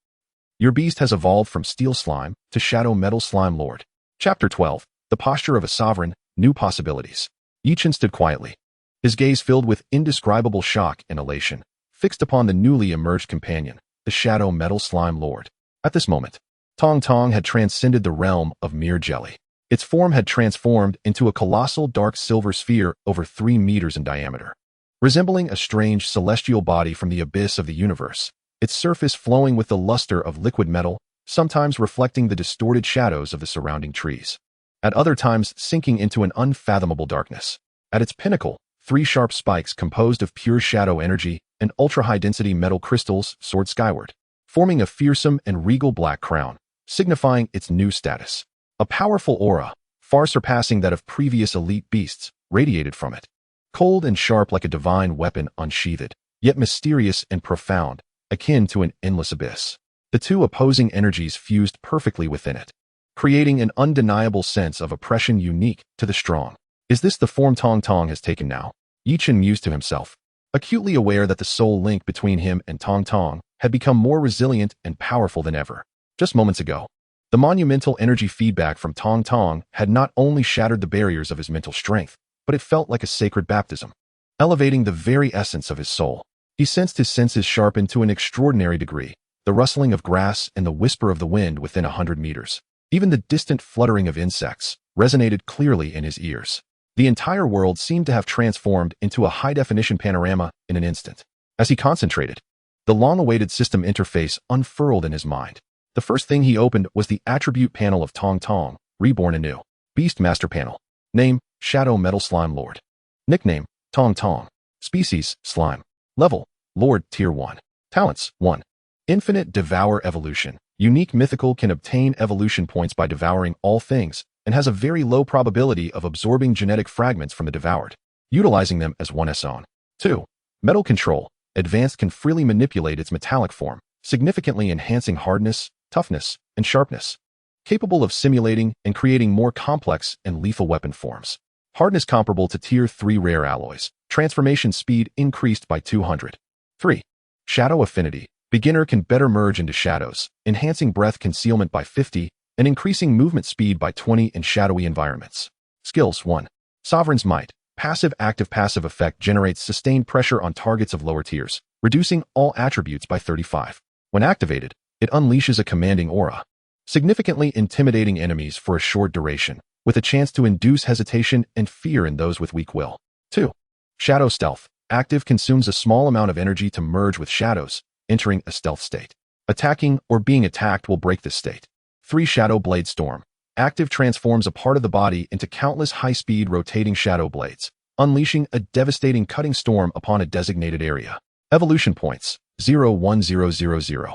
Speaker 1: Your beast has evolved from steel slime to shadow metal slime lord. Chapter 12. The posture of a sovereign, new possibilities. Yichun stood quietly, his gaze filled with indescribable shock and elation, fixed upon the newly emerged companion, the shadow metal slime lord. At this moment, Tong Tong had transcended the realm of mere jelly. Its form had transformed into a colossal dark silver sphere over 3 meters in diameter. Resembling a strange celestial body from the abyss of the universe, its surface flowing with the luster of liquid metal, sometimes reflecting the distorted shadows of the surrounding trees, at other times sinking into an unfathomable darkness. At its pinnacle, 3 sharp spikes composed of pure shadow energy and ultra-high-density metal crystals soared skyward, forming a fearsome and regal black crown, signifying its new status. A powerful aura, far surpassing that of previous elite beasts, radiated from it. Cold and sharp like a divine weapon unsheathed, yet mysterious and profound, akin to an endless abyss. The two opposing energies fused perfectly within it, creating an undeniable sense of oppression unique to the strong. Is this the form Tong Tong has taken now? Yichun mused to himself, acutely aware that the soul link between him and Tong Tong had become more resilient and powerful than ever. Just moments ago, the monumental energy feedback from Tong Tong had not only shattered the barriers of his mental strength, but it felt like a sacred baptism, elevating the very essence of his soul. He sensed his senses sharpen to an extraordinary degree, the rustling of grass and the whisper of the wind within 100 meters. Even the distant fluttering of insects resonated clearly in his ears. The entire world seemed to have transformed into a high-definition panorama in an instant. As he concentrated, the long-awaited system interface unfurled in his mind. The first thing he opened was the attribute panel of Tong Tong, reborn anew. Beast Master Panel. Name, Shadow Metal Slime Lord. Nickname, Tong Tong. Species, Slime. Level, Lord Tier 1. Talents, 1. Infinite Devour Evolution. Unique Mythical can obtain evolution points by devouring all things, and has a very low probability of absorbing genetic fragments from the devoured, utilizing them as one's own. 2. Metal Control. Advanced can freely manipulate its metallic form, significantly enhancing hardness, toughness, and sharpness. Capable of simulating and creating more complex and lethal weapon forms. Hardness comparable to Tier 3 rare alloys. Transformation speed increased by 200. 3. Shadow Affinity. Beginner can better merge into shadows, enhancing breath concealment by 50, and increasing movement speed by 20 in shadowy environments. Skills 1. Sovereign's Might. Passive-active passive effect generates sustained pressure on targets of lower tiers, reducing all attributes by 35. When activated, it unleashes a commanding aura, significantly intimidating enemies for a short duration, with a chance to induce hesitation and fear in those with weak will. 2. Shadow Stealth. Active consumes a small amount of energy to merge with shadows, entering a stealth state. Attacking or being attacked will break this state. 3. Shadow Blade Storm. Active transforms a part of the body into countless high-speed rotating shadow blades, unleashing a devastating cutting storm upon a designated area. Evolution points, 01000.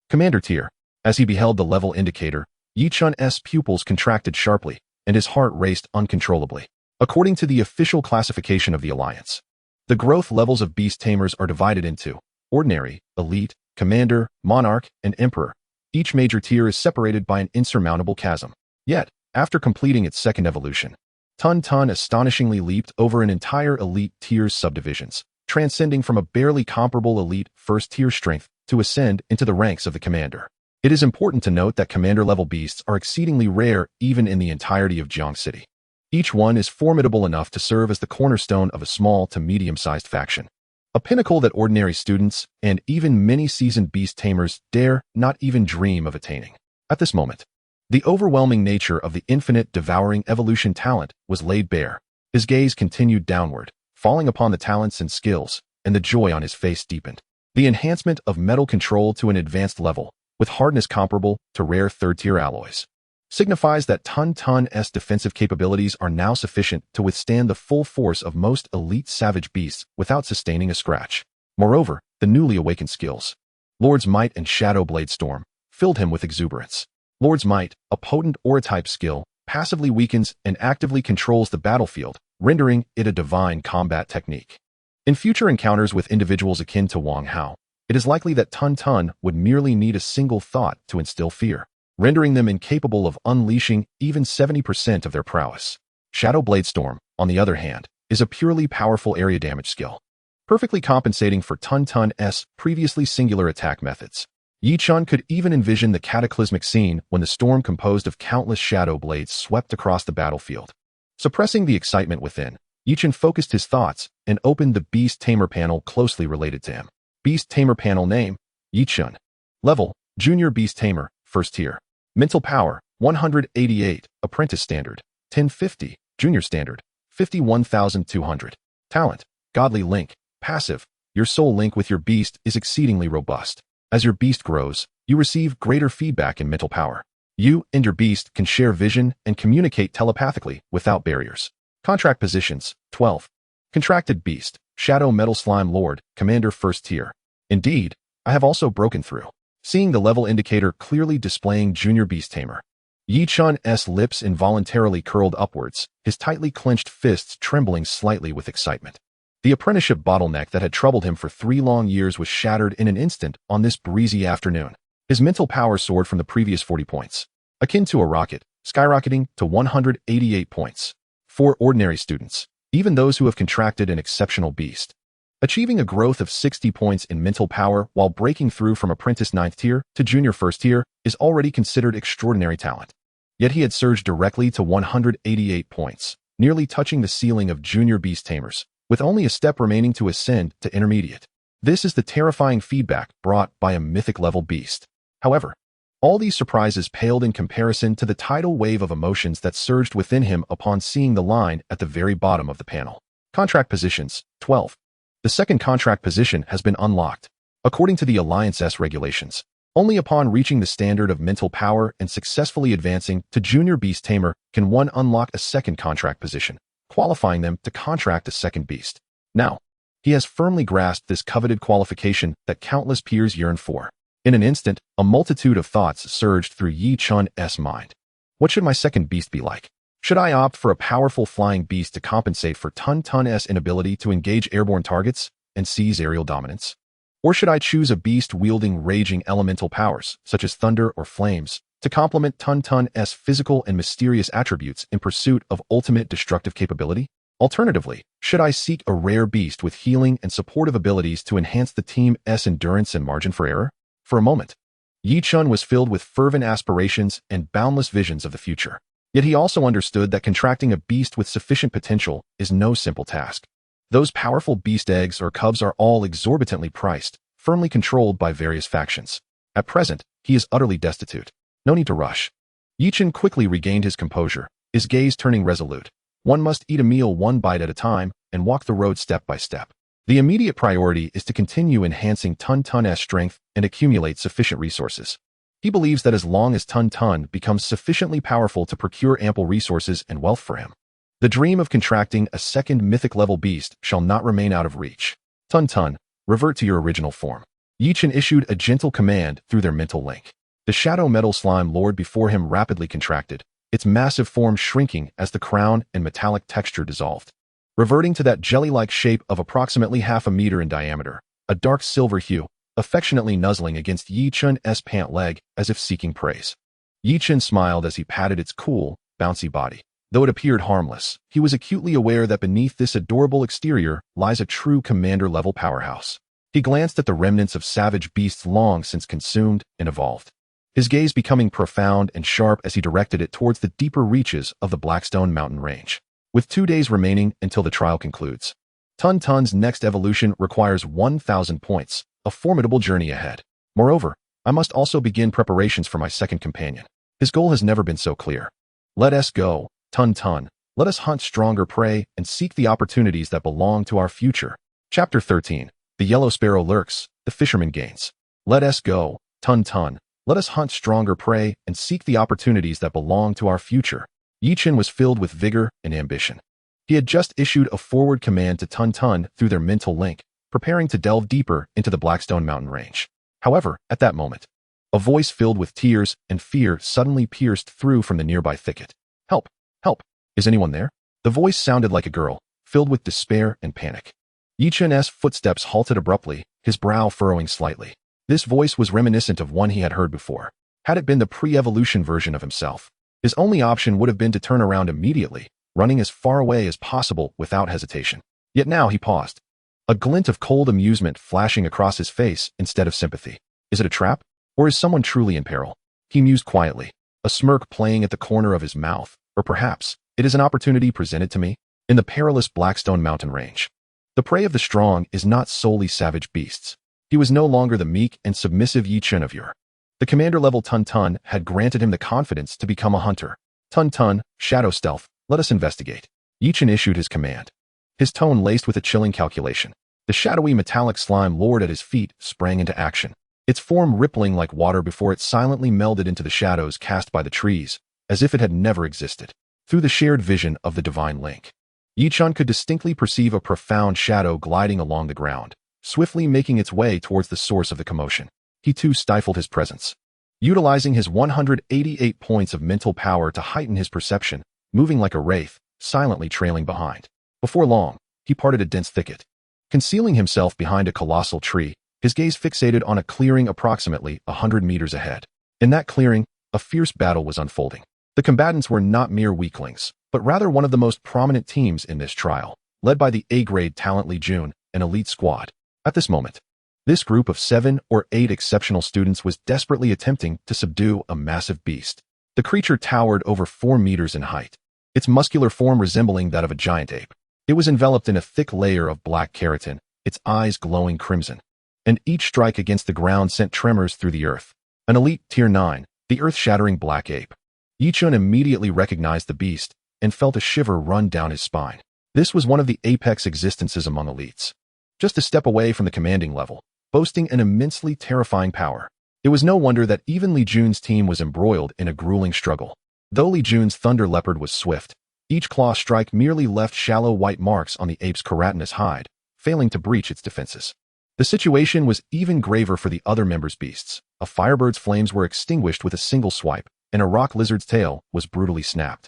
Speaker 1: Commander Tier. As he beheld the level indicator, Yichun's pupils contracted sharply, and his heart raced uncontrollably. According to the official classification of the Alliance, the growth levels of beast tamers are divided into Ordinary, Elite, Commander, Monarch, and Emperor. Each major tier is separated by an insurmountable chasm. Yet, after completing its second evolution, Tun Tun astonishingly leaped over an entire elite tier's subdivisions, transcending from a barely comparable elite first-tier strength to ascend into the ranks of the commander. It is important to note that commander-level beasts are exceedingly rare even in the entirety of Jiang City. Each one is formidable enough to serve as the cornerstone of a small to medium-sized faction, a pinnacle that ordinary students and even many seasoned beast tamers dare not even dream of attaining. At this moment, The overwhelming nature of the infinite devouring evolution talent was laid bare. His gaze continued downward, falling upon the talents and skills, and the joy on his face deepened. The enhancement of metal control to an advanced level, with hardness comparable to rare third-tier alloys, signifies that Tun-Tun's defensive capabilities are now sufficient to withstand the full force of most elite savage beasts without sustaining a scratch. Moreover, the newly awakened skills, Lord's Might and Shadow Blade Storm, filled him with exuberance. Lord's Might, a potent aura-type skill, passively weakens and actively controls the battlefield, rendering it a divine combat technique. In future encounters with individuals akin to Wang Hao, it is likely that Tun-Tun would merely need a single thought to instill fear, rendering them incapable of unleashing even 70% of their prowess. Shadow Blade Storm, on the other hand, is a purely powerful area damage skill, perfectly compensating for Tun-Tun's previously singular attack methods. Yi Chun could even envision the cataclysmic scene when the storm composed of countless shadow blades swept across the battlefield. Suppressing the excitement within, Yi Chun focused his thoughts and opened the Beast Tamer panel closely related to him. Beast Tamer panel name, Yi Chun. Level, Junior Beast Tamer, First Tier. Mental Power, 188, Apprentice Standard, 1050, Junior Standard, 51,200. Talent, Godly Link, Passive. Your soul link with your beast is exceedingly robust. As your beast grows, you receive greater feedback in mental power. You and your beast can share vision and communicate telepathically without barriers. Contract Positions, 12. Contracted Beast, Shadow Metal Slime Lord, Commander First Tier. Indeed, I have also broken through. Seeing the level indicator clearly displaying Junior Beast Tamer, Yi Chun's lips involuntarily curled upwards, his tightly clenched fists trembling slightly with excitement. The apprenticeship bottleneck that had troubled him for 3 long years was shattered in an instant on this breezy afternoon. His mental power soared from the previous 40 points, akin to a rocket, skyrocketing to 188 points. For ordinary students, even those who have contracted an exceptional beast, achieving a growth of 60 points in mental power while breaking through from apprentice 9th tier to junior 1st tier is already considered extraordinary talent. Yet he had surged directly to 188 points, nearly touching the ceiling of junior beast tamers, with only a step remaining to ascend to intermediate. This is the terrifying feedback brought by a mythic-level beast. However, all these surprises paled in comparison to the tidal wave of emotions that surged within him upon seeing the line at the very bottom of the panel. Contract Positions, 12. The second contract position has been unlocked. According to the Alliance's regulations, only upon reaching the standard of mental power and successfully advancing to Junior Beast Tamer can one unlock a second contract position, qualifying them to contract a second beast. Now, he has firmly grasped this coveted qualification that countless peers yearn for. In an instant, a multitude of thoughts surged through Yi Chun's mind. What should my second beast be like? Should I opt for a powerful flying beast to compensate for Tun-Tun's inability to engage airborne targets and seize aerial dominance? Or should I choose a beast wielding raging elemental powers, such as thunder or flames, to complement Tun-Tun's physical and mysterious attributes in pursuit of ultimate destructive capability? Alternatively, should I seek a rare beast with healing and supportive abilities to enhance the team's endurance and margin for error? For a moment, Yi Chun was filled with fervent aspirations and boundless visions of the future. Yet he also understood that contracting a beast with sufficient potential is no simple task. Those powerful beast eggs or cubs are all exorbitantly priced, firmly controlled by various factions. At present, he is utterly destitute. No need to rush. Yi Chun quickly regained his composure, his gaze turning resolute. One must eat a meal one bite at a time and walk the road step by step. The immediate priority is to continue enhancing Tun-Tun's strength and accumulate sufficient resources. He believes that as long as Tun-Tun becomes sufficiently powerful to procure ample resources and wealth for him, the dream of contracting a second mythic-level beast shall not remain out of reach. Tun-Tun, revert to your original form. Yi Chun issued a gentle command through their mental link. The shadow metal slime lord before him rapidly contracted, its massive form shrinking as the crown and metallic texture dissolved, reverting to that jelly-like shape of approximately half a meter in diameter, a dark silver hue, affectionately nuzzling against Yi Chun's pant leg as if seeking praise. Yi Chun smiled as he patted its cool, bouncy body. Though it appeared harmless, he was acutely aware that beneath this adorable exterior lies a true commander-level powerhouse. He glanced at the remnants of savage beasts long since consumed and evolved, his gaze becoming profound and sharp as he directed it towards the deeper reaches of the Blackstone Mountain Range. With 2 days remaining until the trial concludes, Tun-Tun's next evolution requires 1,000 points, a formidable journey ahead. Moreover, I must also begin preparations for my second companion. His goal has never been so clear. Let us go, Tun Tun. Let us hunt stronger prey and seek the opportunities that belong to our future. Chapter 13. The Yellow Sparrow lurks, the fisherman gains. Let us go, Tun Tun. Let us hunt stronger prey and seek the opportunities that belong to our future. Yi-Chen was filled with vigor and ambition. He had just issued a forward command to Tun Tun through their mental link, preparing to delve deeper into the Blackstone Mountain range. However, at that moment, a voice filled with tears and fear suddenly pierced through from the nearby thicket. Help! Help! Is anyone there? The voice sounded like a girl, filled with despair and panic. Yi-Chen's footsteps halted abruptly, his brow furrowing slightly. This voice was reminiscent of one he had heard before. Had it been the pre-evolution version of himself, his only option would have been to turn around immediately, running as far away as possible without hesitation. Yet now he paused, a glint of cold amusement flashing across his face instead of sympathy. Is it a trap? Or is someone truly in peril? He mused quietly, a smirk playing at the corner of his mouth. Or perhaps, it is an opportunity presented to me in the perilous Blackstone Mountain range. The prey of the strong is not solely savage beasts. He was no longer the meek and submissive Yi-Chen of yore. The commander-level Tun Tun had granted him the confidence to become a hunter. Tun Tun, shadow stealth, let us investigate. Yi-Chen issued his command, his tone laced with a chilling calculation. The shadowy metallic slime lord at his feet sprang into action, its form rippling like water before it silently melded into the shadows cast by the trees, as if it had never existed. Through the shared vision of the divine link, Yi-Chen could distinctly perceive a profound shadow gliding along the ground, swiftly making its way towards the source of the commotion. He too stifled his presence, utilizing his 188 points of mental power to heighten his perception, moving like a wraith, silently trailing behind. Before long, he parted a dense thicket. Concealing himself behind a colossal tree, his gaze fixated on a clearing approximately 100 meters ahead. In that clearing, a fierce battle was unfolding. The combatants were not mere weaklings, but rather one of the most prominent teams in this trial, led by the A-grade talent Li Jun, an elite squad. At this moment, this group of 7 or 8 exceptional students was desperately attempting to subdue a massive beast. The creature towered over 4 meters in height, its muscular form resembling that of a giant ape. It was enveloped in a thick layer of black keratin, its eyes glowing crimson, and each strike against the ground sent tremors through the earth. An elite Tier 9, the earth-shattering black ape. Yi-Chen immediately recognized the beast and felt a shiver run down his spine. This was one of the apex existences among elites, just a step away from the commanding level, boasting an immensely terrifying power. It was no wonder that even Li Jun's team was embroiled in a grueling struggle. Though Li Jun's thunder leopard was swift, each claw strike merely left shallow white marks on the ape's keratinous hide, failing to breach its defenses. The situation was even graver for the other members' beasts. A firebird's flames were extinguished with a single swipe, and a rock lizard's tail was brutally snapped,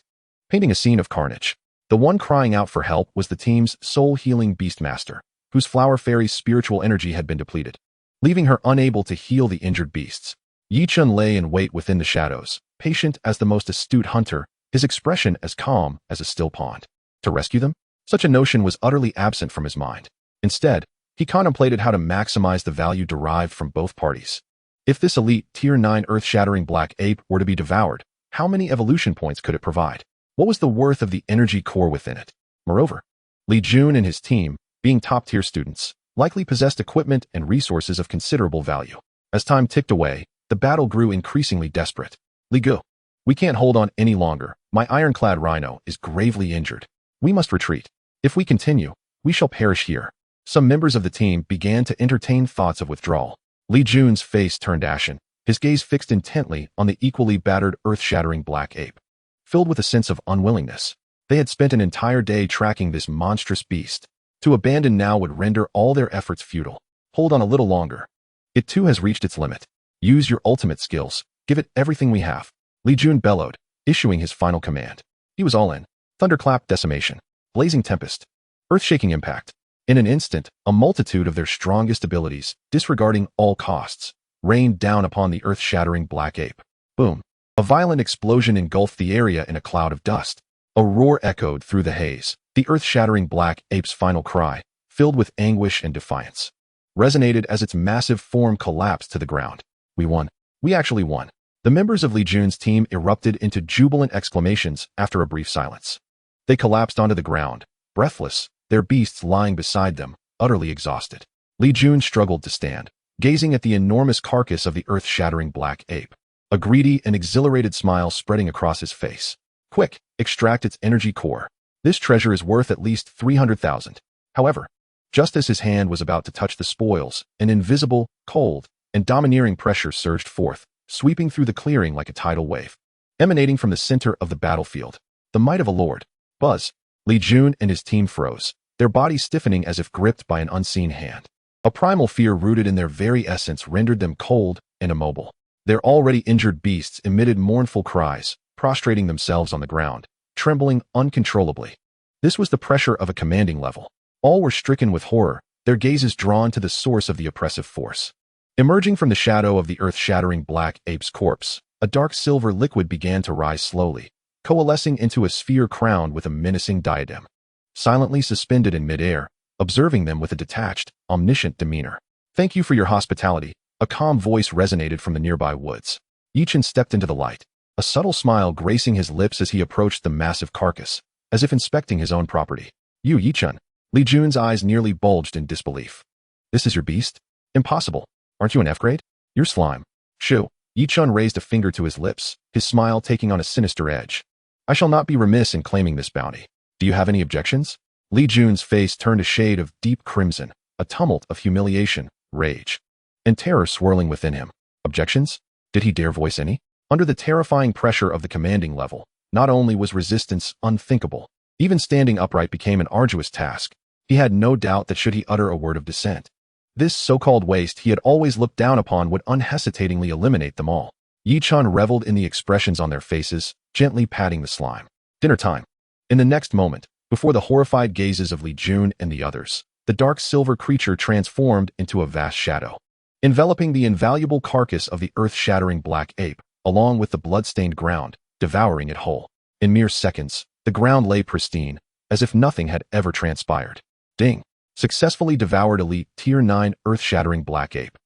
Speaker 1: painting a scene of carnage. The one crying out for help was the team's soul-healing beastmaster, whose flower fairy's spiritual energy had been depleted, leaving her unable to heal the injured beasts. Yi-Chen lay in wait within the shadows, patient as the most astute hunter, his expression as calm as a still pond. To rescue them? Such a notion was utterly absent from his mind. Instead, he contemplated how to maximize the value derived from both parties. If this elite Tier 9 earth-shattering black ape were to be devoured, how many evolution points could it provide? What was the worth of the energy core within it? Moreover, Li Jun and his team, being top-tier students, likely possessed equipment and resources of considerable value. As time ticked away, the battle grew increasingly desperate. Li Gu, we can't hold on any longer. My ironclad rhino is gravely injured. We must retreat. If we continue, we shall perish here. Some members of the team began to entertain thoughts of withdrawal. Li Jun's face turned ashen, his gaze fixed intently on the equally battered earth-shattering black ape. Filled with a sense of unwillingness, they had spent an entire day tracking this monstrous beast. To abandon now would render all their efforts futile. Hold on a little longer. It too has reached its limit. Use your ultimate skills. Give it everything we have. Li Jun bellowed, issuing his final command. He was all in. Thunderclap decimation. Blazing tempest. Earth-shaking impact. In an instant, a multitude of their strongest abilities, disregarding all costs, rained down upon the earth-shattering black ape. Boom. A violent explosion engulfed the area in a cloud of dust. A roar echoed through the haze. The earth-shattering black ape's final cry, filled with anguish and defiance, resonated as its massive form collapsed to the ground. We won. We actually won. The members of Li Jun's team erupted into jubilant exclamations after a brief silence. They collapsed onto the ground, breathless, their beasts lying beside them, utterly exhausted. Li Jun struggled to stand, gazing at the enormous carcass of the earth-shattering black ape. a greedy and exhilarated smile spreading across his face. Quick, extract its energy core. This treasure is worth at least 300,000. However, just as his hand was about to touch the spoils, an invisible, cold, and domineering pressure surged forth, sweeping through the clearing like a tidal wave. Emanating from the center of the battlefield, the might of a lord. Buzz. Li Jun and his team froze, their bodies stiffening as if gripped by an unseen hand. A primal fear rooted in their very essence rendered them cold and immobile. Their already injured beasts emitted mournful cries, prostrating themselves on the ground, trembling uncontrollably. This was the pressure of a commanding level. All were stricken with horror, their gazes drawn to the source of the oppressive force. Emerging from the shadow of the earth-shattering black ape's corpse, a dark silver liquid began to rise slowly, coalescing into a sphere crowned with a menacing diadem. Silently suspended in midair, observing them with a detached, omniscient demeanor. "Thank you for your hospitality," a calm voice resonated from the nearby woods. Yichen stepped into the light, a subtle smile gracing his lips as he approached the massive carcass, as if inspecting his own property. "You, Yichen." Li Jun's eyes nearly bulged in disbelief. "This is your beast? Impossible. Aren't you an F-grade? You're slime." "Shoo." Yichen raised a finger to his lips, his smile taking on a sinister edge. "I shall not be remiss in claiming this bounty. Do you have any objections?" Li Jun's face turned a shade of deep crimson, a tumult of humiliation, rage, and terror swirling within him. Objections? Did he dare voice any? Under the terrifying pressure of the commanding level, not only was resistance unthinkable, even standing upright became an arduous task. He had no doubt that should he utter a word of dissent, this so-called waste he had always looked down upon would unhesitatingly eliminate them all. Yichen reveled in the expressions on their faces, gently patting the slime. Dinner time. In the next moment, before the horrified gazes of Li Jun and the others, the dark silver creature transformed into a vast shadow, enveloping the invaluable carcass of the earth-shattering black ape, along with the blood-stained ground, devouring it whole. In mere seconds, the ground lay pristine, as if nothing had ever transpired. Ding. Successfully devoured elite Tier 9 earth-shattering black ape.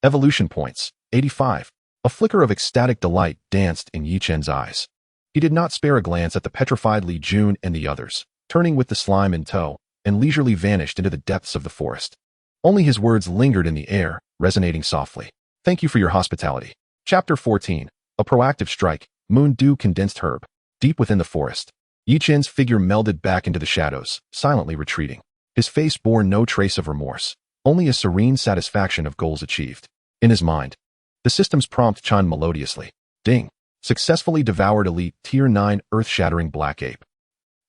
Speaker 1: Evolution points, 85. A flicker of ecstatic delight danced in Yichen's eyes. He did not spare a glance at the petrified Li Jun and the others, turning with the slime in tow, and leisurely vanished into the depths of the forest. Only his words lingered in the air, resonating softly. Thank you for your hospitality. Chapter 14. A proactive strike, Moon Dew condensed herb. Deep within the forest, Yichen's figure melded back into the shadows, silently retreating. His face bore no trace of remorse, only a serene satisfaction of goals achieved. In his mind, the system's prompt chimed melodiously. Ding. Successfully devoured elite Tier 9 earth-shattering black ape.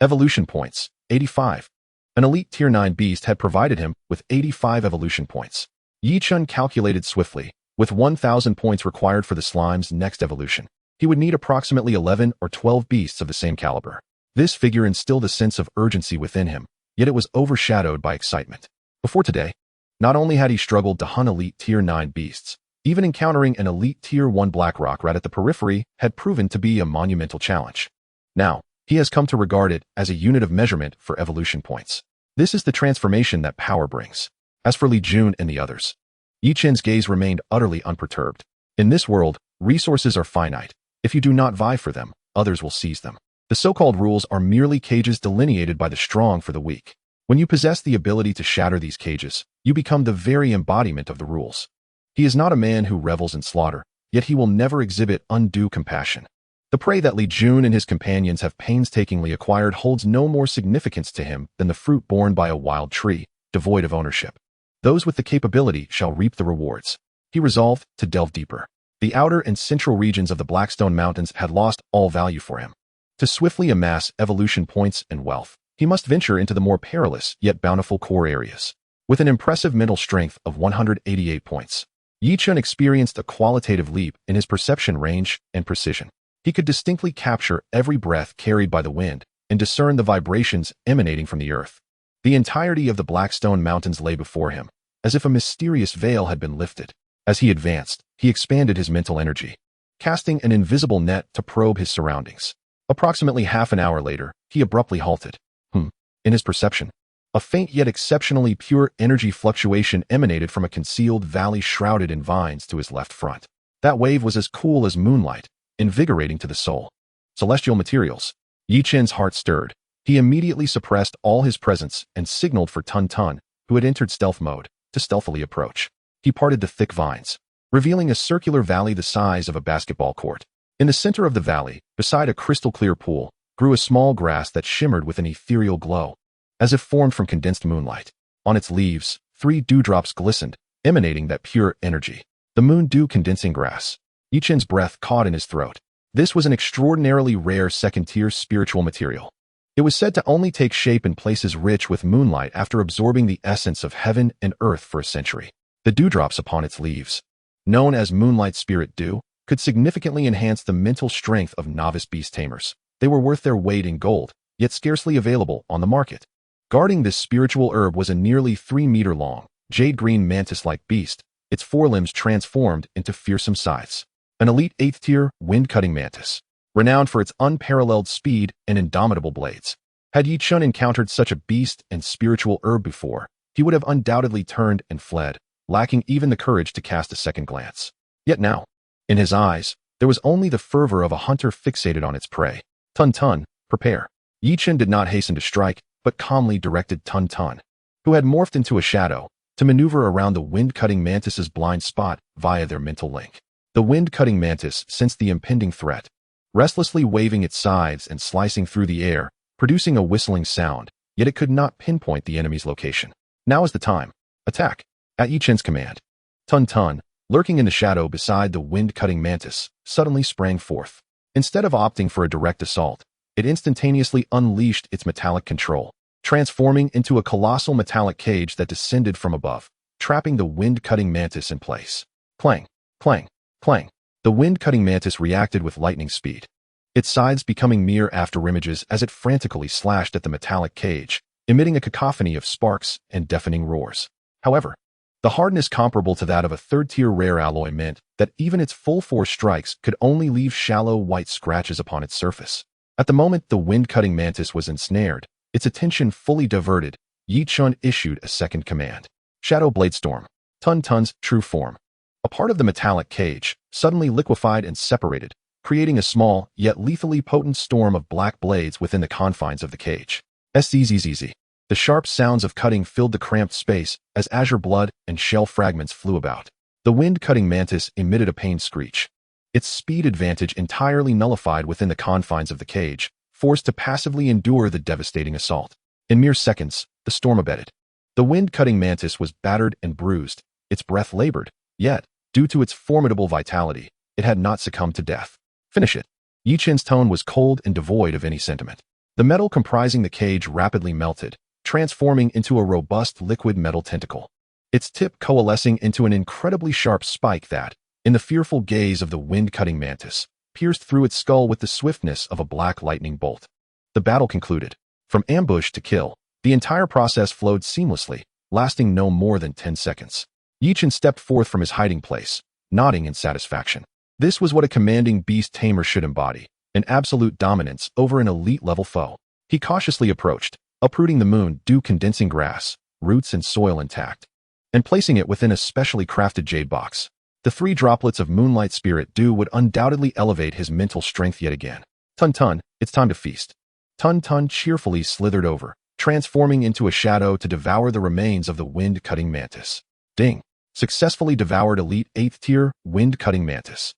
Speaker 1: Evolution points, 85. An elite Tier 9 beast had provided him with 85 evolution points. Yichen calculated swiftly, with 1,000 points required for the slime's next evolution. He would need approximately 11 or 12 beasts of the same caliber. This figure instilled a sense of urgency within him, yet it was overshadowed by excitement. Before today, not only had he struggled to hunt elite Tier 9 beasts, even encountering an elite Tier 1 black rock rat at the periphery had proven to be a monumental challenge. Now, he has come to regard it as a unit of measurement for evolution points. This is the transformation that power brings. As for Li Jun and the others, Yichen's gaze remained utterly unperturbed. In this world, resources are finite. If you do not vie for them, others will seize them. The so-called rules are merely cages delineated by the strong for the weak. When you possess the ability to shatter these cages, you become the very embodiment of the rules. He is not a man who revels in slaughter, yet he will never exhibit undue compassion. The prey that Li Jun and his companions have painstakingly acquired holds no more significance to him than the fruit borne by a wild tree, devoid of ownership. Those with the capability shall reap the rewards. He resolved to delve deeper. The outer and central regions of the Blackstone Mountains had lost all value for him. To swiftly amass evolution points and wealth, he must venture into the more perilous yet bountiful core areas. With an impressive mental strength of 188 points, Yichen experienced a qualitative leap in his perception range and precision. He could distinctly capture every breath carried by the wind and discern the vibrations emanating from the earth. The entirety of the Blackstone Mountains lay before him, as if a mysterious veil had been lifted. As he advanced, he expanded his mental energy, casting an invisible net to probe his surroundings. Approximately half an hour later, he abruptly halted. In his perception, a faint yet exceptionally pure energy fluctuation emanated from a concealed valley shrouded in vines to his left front. That wave was as cool as moonlight, invigorating to the soul. Celestial materials. Yichen's heart stirred. He immediately suppressed all his presence and signaled for Tun Tun, who had entered stealth mode, to stealthily approach. He parted the thick vines, revealing a circular valley the size of a basketball court. In the center of the valley, beside a crystal-clear pool, grew a small grass that shimmered with an ethereal glow, as if formed from condensed moonlight. On its leaves, 3 dewdrops glistened, emanating that pure energy. The moon dew condensing grass. Yichen's breath caught in his throat. This was an extraordinarily rare second-tier spiritual material. It was said to only take shape in places rich with moonlight after absorbing the essence of heaven and earth for a century. The dewdrops upon its leaves, known as moonlight spirit dew, could significantly enhance the mental strength of novice beast tamers. They were worth their weight in gold, yet scarcely available on the market. Guarding this spiritual herb was a nearly 3-meter-long, jade-green mantis-like beast, its forelimbs transformed into fearsome scythes. An elite 8th-tier, wind-cutting mantis, renowned for its unparalleled speed and indomitable blades. Had Yichun encountered such a beast and spiritual herb before, he would have undoubtedly turned and fled, lacking even the courage to cast a second glance. Yet now, in his eyes, there was only the fervor of a hunter fixated on its prey. Tun Tun, prepare. Yichun did not hasten to strike, but calmly directed Tun Tun, who had morphed into a shadow, to maneuver around the wind-cutting mantis's blind spot via their mental link. The wind-cutting mantis sensed the impending threat, restlessly waving its sides and slicing through the air, producing a whistling sound, yet it could not pinpoint the enemy's location. Now is the time. Attack! At Yichen's command, Tun Tun, lurking in the shadow beside the wind-cutting mantis, suddenly sprang forth. Instead of opting for a direct assault, it instantaneously unleashed its metallic control, transforming into a colossal metallic cage that descended from above, trapping the wind-cutting mantis in place. Clang, clang, clang. The wind-cutting mantis reacted with lightning speed, its sides becoming mere afterimages as it frantically slashed at the metallic cage, emitting a cacophony of sparks and deafening roars. However, the hardness comparable to that of a 3rd-tier rare alloy meant that even its full-force strikes could only leave shallow white scratches upon its surface. At the moment the wind-cutting mantis was ensnared, its attention fully diverted, Yichun issued a second command. Shadow Blade Storm. Tun Tun's true form, a part of the metallic cage, suddenly liquefied and separated, creating a small, yet lethally potent storm of black blades within the confines of the cage. Szzz. The sharp sounds of cutting filled the cramped space as azure blood and shell fragments flew about. The wind-cutting mantis emitted a pained screech. Its speed advantage entirely nullified within the confines of the cage, forced to passively endure the devastating assault. In mere seconds, the storm abated. The wind-cutting mantis was battered and bruised, its breath labored, yet, due to its formidable vitality, it had not succumbed to death. Finish it. Yichen's tone was cold and devoid of any sentiment. The metal comprising the cage rapidly melted, transforming into a robust liquid metal tentacle, its tip coalescing into an incredibly sharp spike that, in the fearful gaze of the wind-cutting mantis, pierced through its skull with the swiftness of a black lightning bolt. The battle concluded. From ambush to kill, the entire process flowed seamlessly, lasting no more than 10 seconds. Yichen stepped forth from his hiding place, nodding in satisfaction. This was what a commanding beast tamer should embody, an absolute dominance over an elite-level foe. He cautiously approached, uprooting the moon dew condensing grass, roots and soil intact, and placing it within a specially crafted jade box. The 3 droplets of moonlight spirit dew would undoubtedly elevate his mental strength yet again. Tun Tun, it's time to feast. Tun Tun cheerfully slithered over, transforming into a shadow to devour the remains of the wind-cutting mantis. Ding! Successfully devoured elite 8th-tier wind-cutting mantis.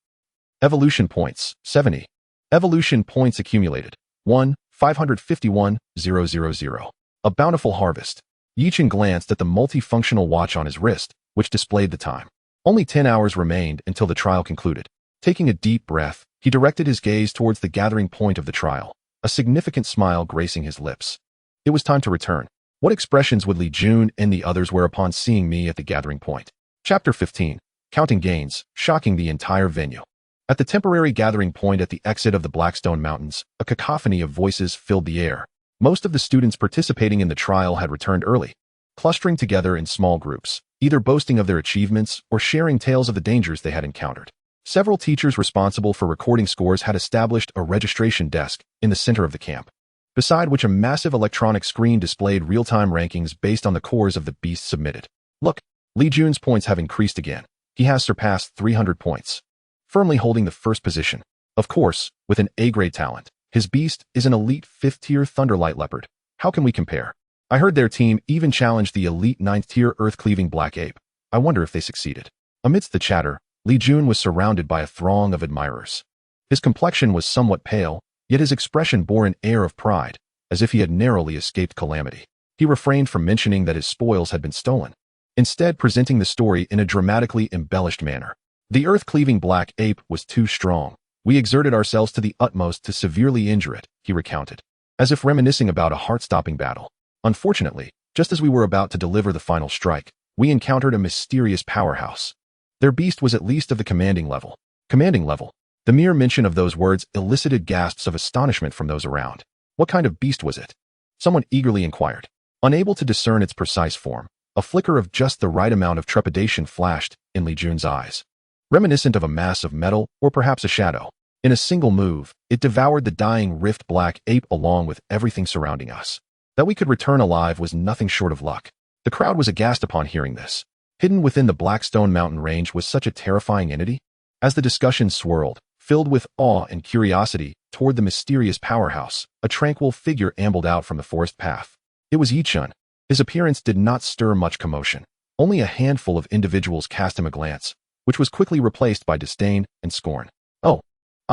Speaker 1: Evolution points, 70. Evolution points accumulated, 1,551,000. A bountiful harvest. Yichen glanced at the multifunctional watch on his wrist, which displayed the time. Only 10 hours remained until the trial concluded. Taking a deep breath, he directed his gaze towards the gathering point of the trial, a significant smile gracing his lips. It was time to return. What expressions would Li Jun and the others wear upon seeing me at the gathering point? Chapter 15. Counting gains, shocking the entire venue. At the temporary gathering point at the exit of the Blackstone Mountains, a cacophony of voices filled the air. Most of the students participating in the trial had returned early, clustering together in small groups, either boasting of their achievements or sharing tales of the dangers they had encountered. Several teachers responsible for recording scores had established a registration desk in the center of the camp, beside which a massive electronic screen displayed real-time rankings based on the cores of the beasts submitted. Look, Li Jun's points have increased again. He has surpassed 300 points, firmly holding the first position. Of course, with an A-grade talent, his beast is an elite 5th-tier Thunderlight Leopard. How can we compare? I heard their team even challenged the elite 9th-tier Earth-cleaving Black Ape. I wonder if they succeeded. Amidst the chatter, Li Jun was surrounded by a throng of admirers. His complexion was somewhat pale, yet his expression bore an air of pride, as if he had narrowly escaped calamity. He refrained from mentioning that his spoils had been stolen, instead presenting the story in a dramatically embellished manner. The earth-cleaving black ape was too strong. We exerted ourselves to the utmost to severely injure it, he recounted, as if reminiscing about a heart-stopping battle. Unfortunately, just as we were about to deliver the final strike, we encountered a mysterious powerhouse. Their beast was at least of the commanding level. Commanding level. The mere mention of those words elicited gasps of astonishment from those around. What kind of beast was it? Someone eagerly inquired. Unable to discern its precise form, a flicker of just the right amount of trepidation flashed in Li Jun's eyes. Reminiscent of a mass of metal or perhaps a shadow. In a single move, it devoured the dying rift black ape along with everything surrounding us. That we could return alive was nothing short of luck. The crowd was aghast upon hearing this. Hidden within the Blackstone Mountain range was such a terrifying entity? As the discussion swirled, filled with awe and curiosity, toward the mysterious powerhouse, a tranquil figure ambled out from the forest path. It was Yichun. His appearance did not stir much commotion. Only a handful of individuals cast him a glance, which was quickly replaced by disdain and scorn. Oh,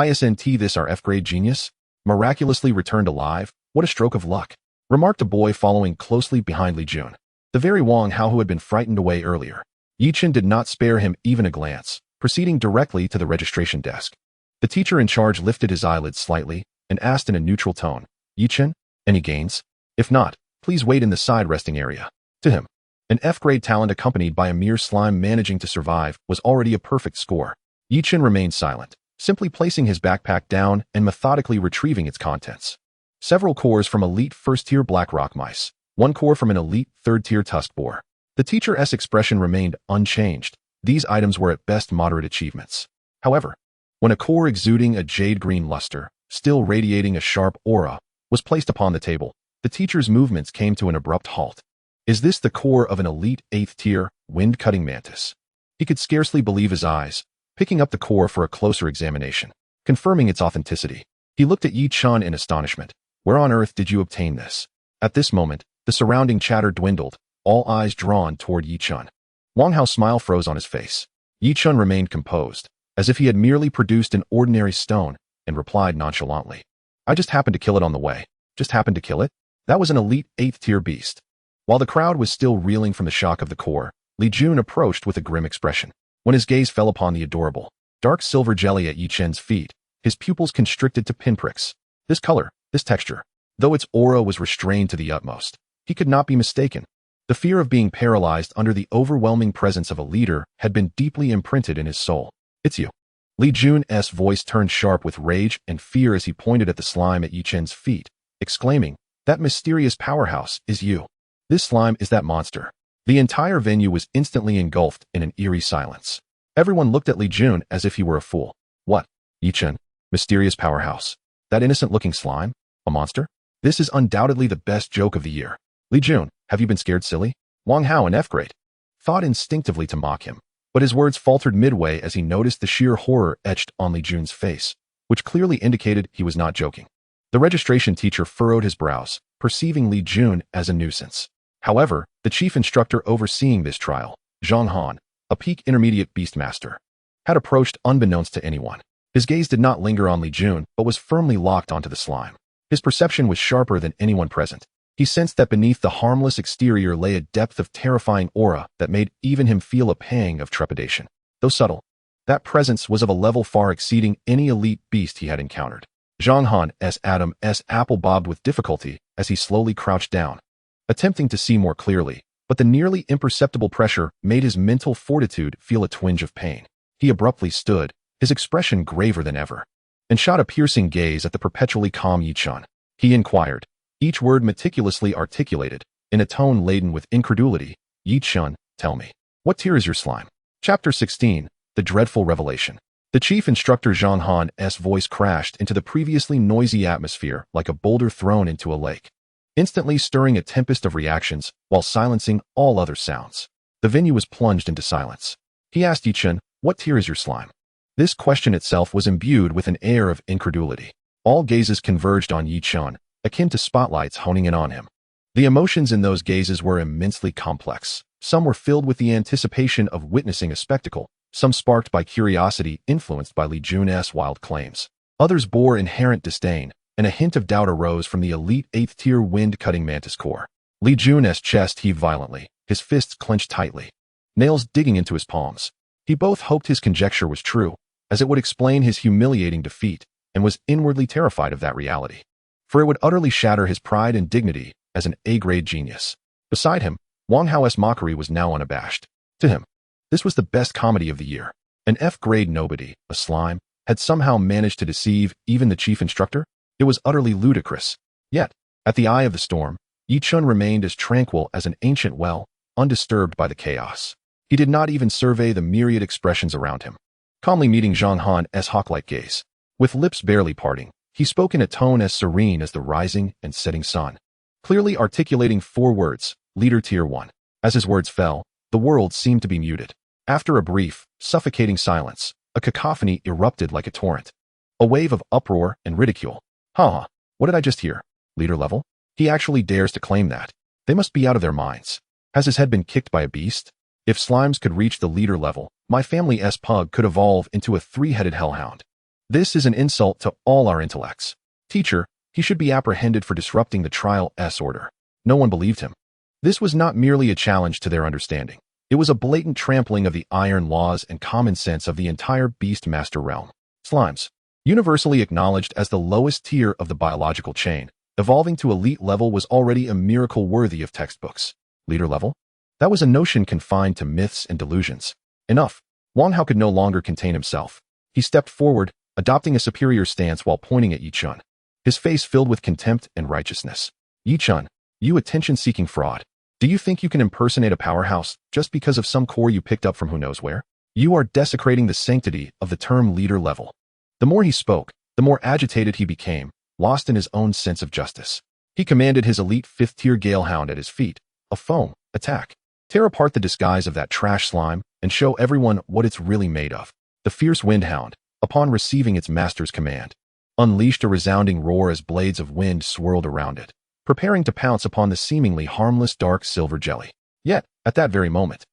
Speaker 1: isn't this our F-grade genius? Miraculously returned alive? What a stroke of luck, remarked a boy following closely behind Li Jun, the very Wang Hao who had been frightened away earlier. Yichun did not spare him even a glance, proceeding directly to the registration desk. The teacher in charge lifted his eyelids slightly and asked in a neutral tone, Yichun, any gains? If not, please wait in the side resting area. To him, an F-grade talent accompanied by a mere slime managing to survive was already a perfect score. Yichun remained silent, simply placing his backpack down and methodically retrieving its contents. Several cores from elite first-tier black rock mice, one core from an elite third-tier tusk boar. The teacher's expression remained unchanged. These items were at best moderate achievements. However, when a core exuding a jade-green luster, still radiating a sharp aura, was placed upon the table, the teacher's movements came to an abrupt halt. Is this the core of an elite 8th-tier, wind-cutting mantis? He could scarcely believe his eyes, picking up the core for a closer examination, confirming its authenticity. He looked at Yichun in astonishment. Where on earth did you obtain this? At this moment, the surrounding chatter dwindled, all eyes drawn toward Yichun. Wang Hao's smile froze on his face. Yichun remained composed, as if he had merely produced an ordinary stone, and replied nonchalantly. I just happened to kill it on the way. Just happened to kill it? That was an elite 8th-tier beast. While the crowd was still reeling from the shock of the core, Li Jun approached with a grim expression. When his gaze fell upon the adorable, dark silver jelly at Yichun's feet, his pupils constricted to pinpricks. This color, this texture, though its aura was restrained to the utmost, he could not be mistaken. The fear of being paralyzed under the overwhelming presence of a leader had been deeply imprinted in his soul. It's you. Li Jun's voice turned sharp with rage and fear as he pointed at the slime at Yichun's feet, exclaiming, that mysterious powerhouse is you. This slime is that monster. The entire venue was instantly engulfed in an eerie silence. Everyone looked at Li Jun as if he were a fool. What? Yichun? Mysterious powerhouse? That innocent-looking slime? A monster? This is undoubtedly the best joke of the year. Li Jun, have you been scared silly? Wang Hao in F-grade thought instinctively to mock him, but his words faltered midway as he noticed the sheer horror etched on Li Jun's face, which clearly indicated he was not joking. The registration teacher furrowed his brows, perceiving Li Jun as a nuisance. However, the chief instructor overseeing this trial, Zhang Han, a peak intermediate beastmaster, had approached unbeknownst to anyone. His gaze did not linger on Li Jun, but was firmly locked onto the slime. His perception was sharper than anyone present. He sensed that beneath the harmless exterior lay a depth of terrifying aura that made even him feel a pang of trepidation. Though subtle, that presence was of a level far exceeding any elite beast he had encountered. Zhang Han's Adam's apple bobbed with difficulty as he slowly crouched down, attempting to see more clearly, but the nearly imperceptible pressure made his mental fortitude feel a twinge of pain. He abruptly stood, his expression graver than ever, and shot a piercing gaze at the perpetually calm Yichun. He inquired, each word meticulously articulated, in a tone laden with incredulity, Yichun, tell me, what tier is your slime? Chapter 16, The Dreadful Revelation. The chief instructor Zhang Han's voice crashed into the previously noisy atmosphere like a boulder thrown into a lake, instantly stirring a tempest of reactions while silencing all other sounds. The venue was plunged into silence. He asked Yichun, what tier is your slime? This question itself was imbued with an air of incredulity. All gazes converged on Yichun, akin to spotlights honing in on him. The emotions in those gazes were immensely complex. Some were filled with the anticipation of witnessing a spectacle, some sparked by curiosity influenced by Li Jun's wild claims. Others bore inherent disdain, and a hint of doubt arose from the elite 8th-tier wind-cutting mantis core. Li Jun's chest heaved violently, his fists clenched tightly, nails digging into his palms. He both hoped his conjecture was true, as it would explain his humiliating defeat, and was inwardly terrified of that reality, for it would utterly shatter his pride and dignity as an A-grade genius. Beside him, Wang Hao's mockery was now unabashed. To him, this was the best comedy of the year. An F-grade nobody, a slime, had somehow managed to deceive even the chief instructor? It was utterly ludicrous. Yet, at the eye of the storm, Yichun remained as tranquil as an ancient well, undisturbed by the chaos. He did not even survey the myriad expressions around him, calmly meeting Zhang Han's hawk-like gaze. With lips barely parting, he spoke in a tone as serene as the rising and setting sun, clearly articulating 4 words, Leader Tier 1. As his words fell, the world seemed to be muted. After a brief, suffocating silence, a cacophony erupted like a torrent. A wave of uproar and ridicule. What did I just hear? Leader level? He actually dares to claim that. They must be out of their minds. Has his head been kicked by a beast? If slimes could reach the leader level, my family's pug could evolve into a 3-headed hellhound. This is an insult to all our intellects. Teacher, he should be apprehended for disrupting the trial's order. No one believed him. This was not merely a challenge to their understanding. It was a blatant trampling of the iron laws and common sense of the entire beast master realm. Slimes, universally acknowledged as the lowest tier of the biological chain, evolving to elite level was already a miracle worthy of textbooks. Leader level? That was a notion confined to myths and delusions. Enough. Wang Hao could no longer contain himself. He stepped forward, adopting a superior stance while pointing at Yichun, his face filled with contempt and righteousness. Yichun, you attention-seeking fraud. Do you think you can impersonate a powerhouse just because of some core you picked up from who knows where? You are desecrating the sanctity of the term leader level. The more he spoke, the more agitated he became, lost in his own sense of justice. He commanded his elite 5th-tier Galehound at his feet. A foam, attack. Tear apart the disguise of that trash slime and show everyone what it's really made of. The fierce Windhound, upon receiving its master's command, unleashed a resounding roar as blades of wind swirled around it, preparing to pounce upon the seemingly harmless dark silver jelly. Yet, at that very moment,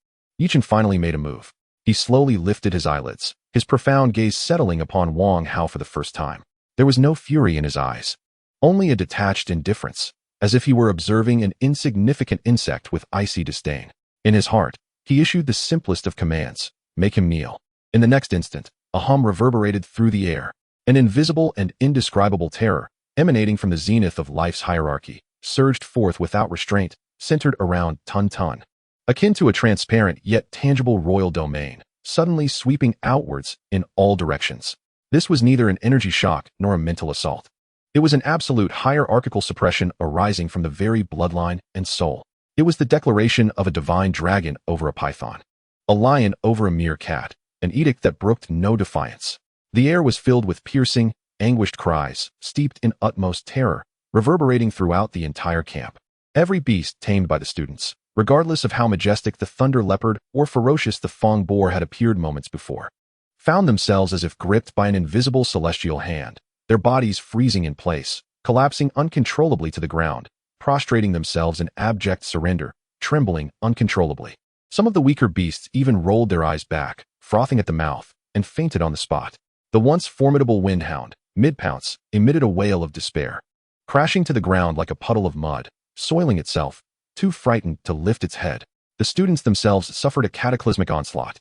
Speaker 1: Yichun finally made a move. He slowly lifted his eyelids, his profound gaze settling upon Wang Hao for the first time. There was no fury in his eyes, only a detached indifference, as if he were observing an insignificant insect with icy disdain. In his heart, he issued the simplest of commands, make him kneel. In the next instant, a hum reverberated through the air. An invisible and indescribable terror, emanating from the zenith of life's hierarchy, surged forth without restraint, centered around Tun-Tun. Akin to a transparent yet tangible royal domain, suddenly sweeping outwards in all directions. This was neither an energy shock nor a mental assault. It was an absolute hierarchical suppression arising from the very bloodline and soul. It was the declaration of a divine dragon over a python, a lion over a mere cat, an edict that brooked no defiance. The air was filled with piercing, anguished cries, steeped in utmost terror, reverberating throughout the entire camp. Every beast tamed by the students, regardless of how majestic the thunder leopard or ferocious the fong boar had appeared moments before, found themselves as if gripped by an invisible celestial hand, their bodies freezing in place, collapsing uncontrollably to the ground, prostrating themselves in abject surrender, trembling uncontrollably. Some of the weaker beasts even rolled their eyes back, frothing at the mouth, and fainted on the spot. The once formidable Windhound, mid-pounce, emitted a wail of despair, crashing to the ground like a puddle of mud, soiling itself, too frightened to lift its head. The students themselves suffered a cataclysmic onslaught.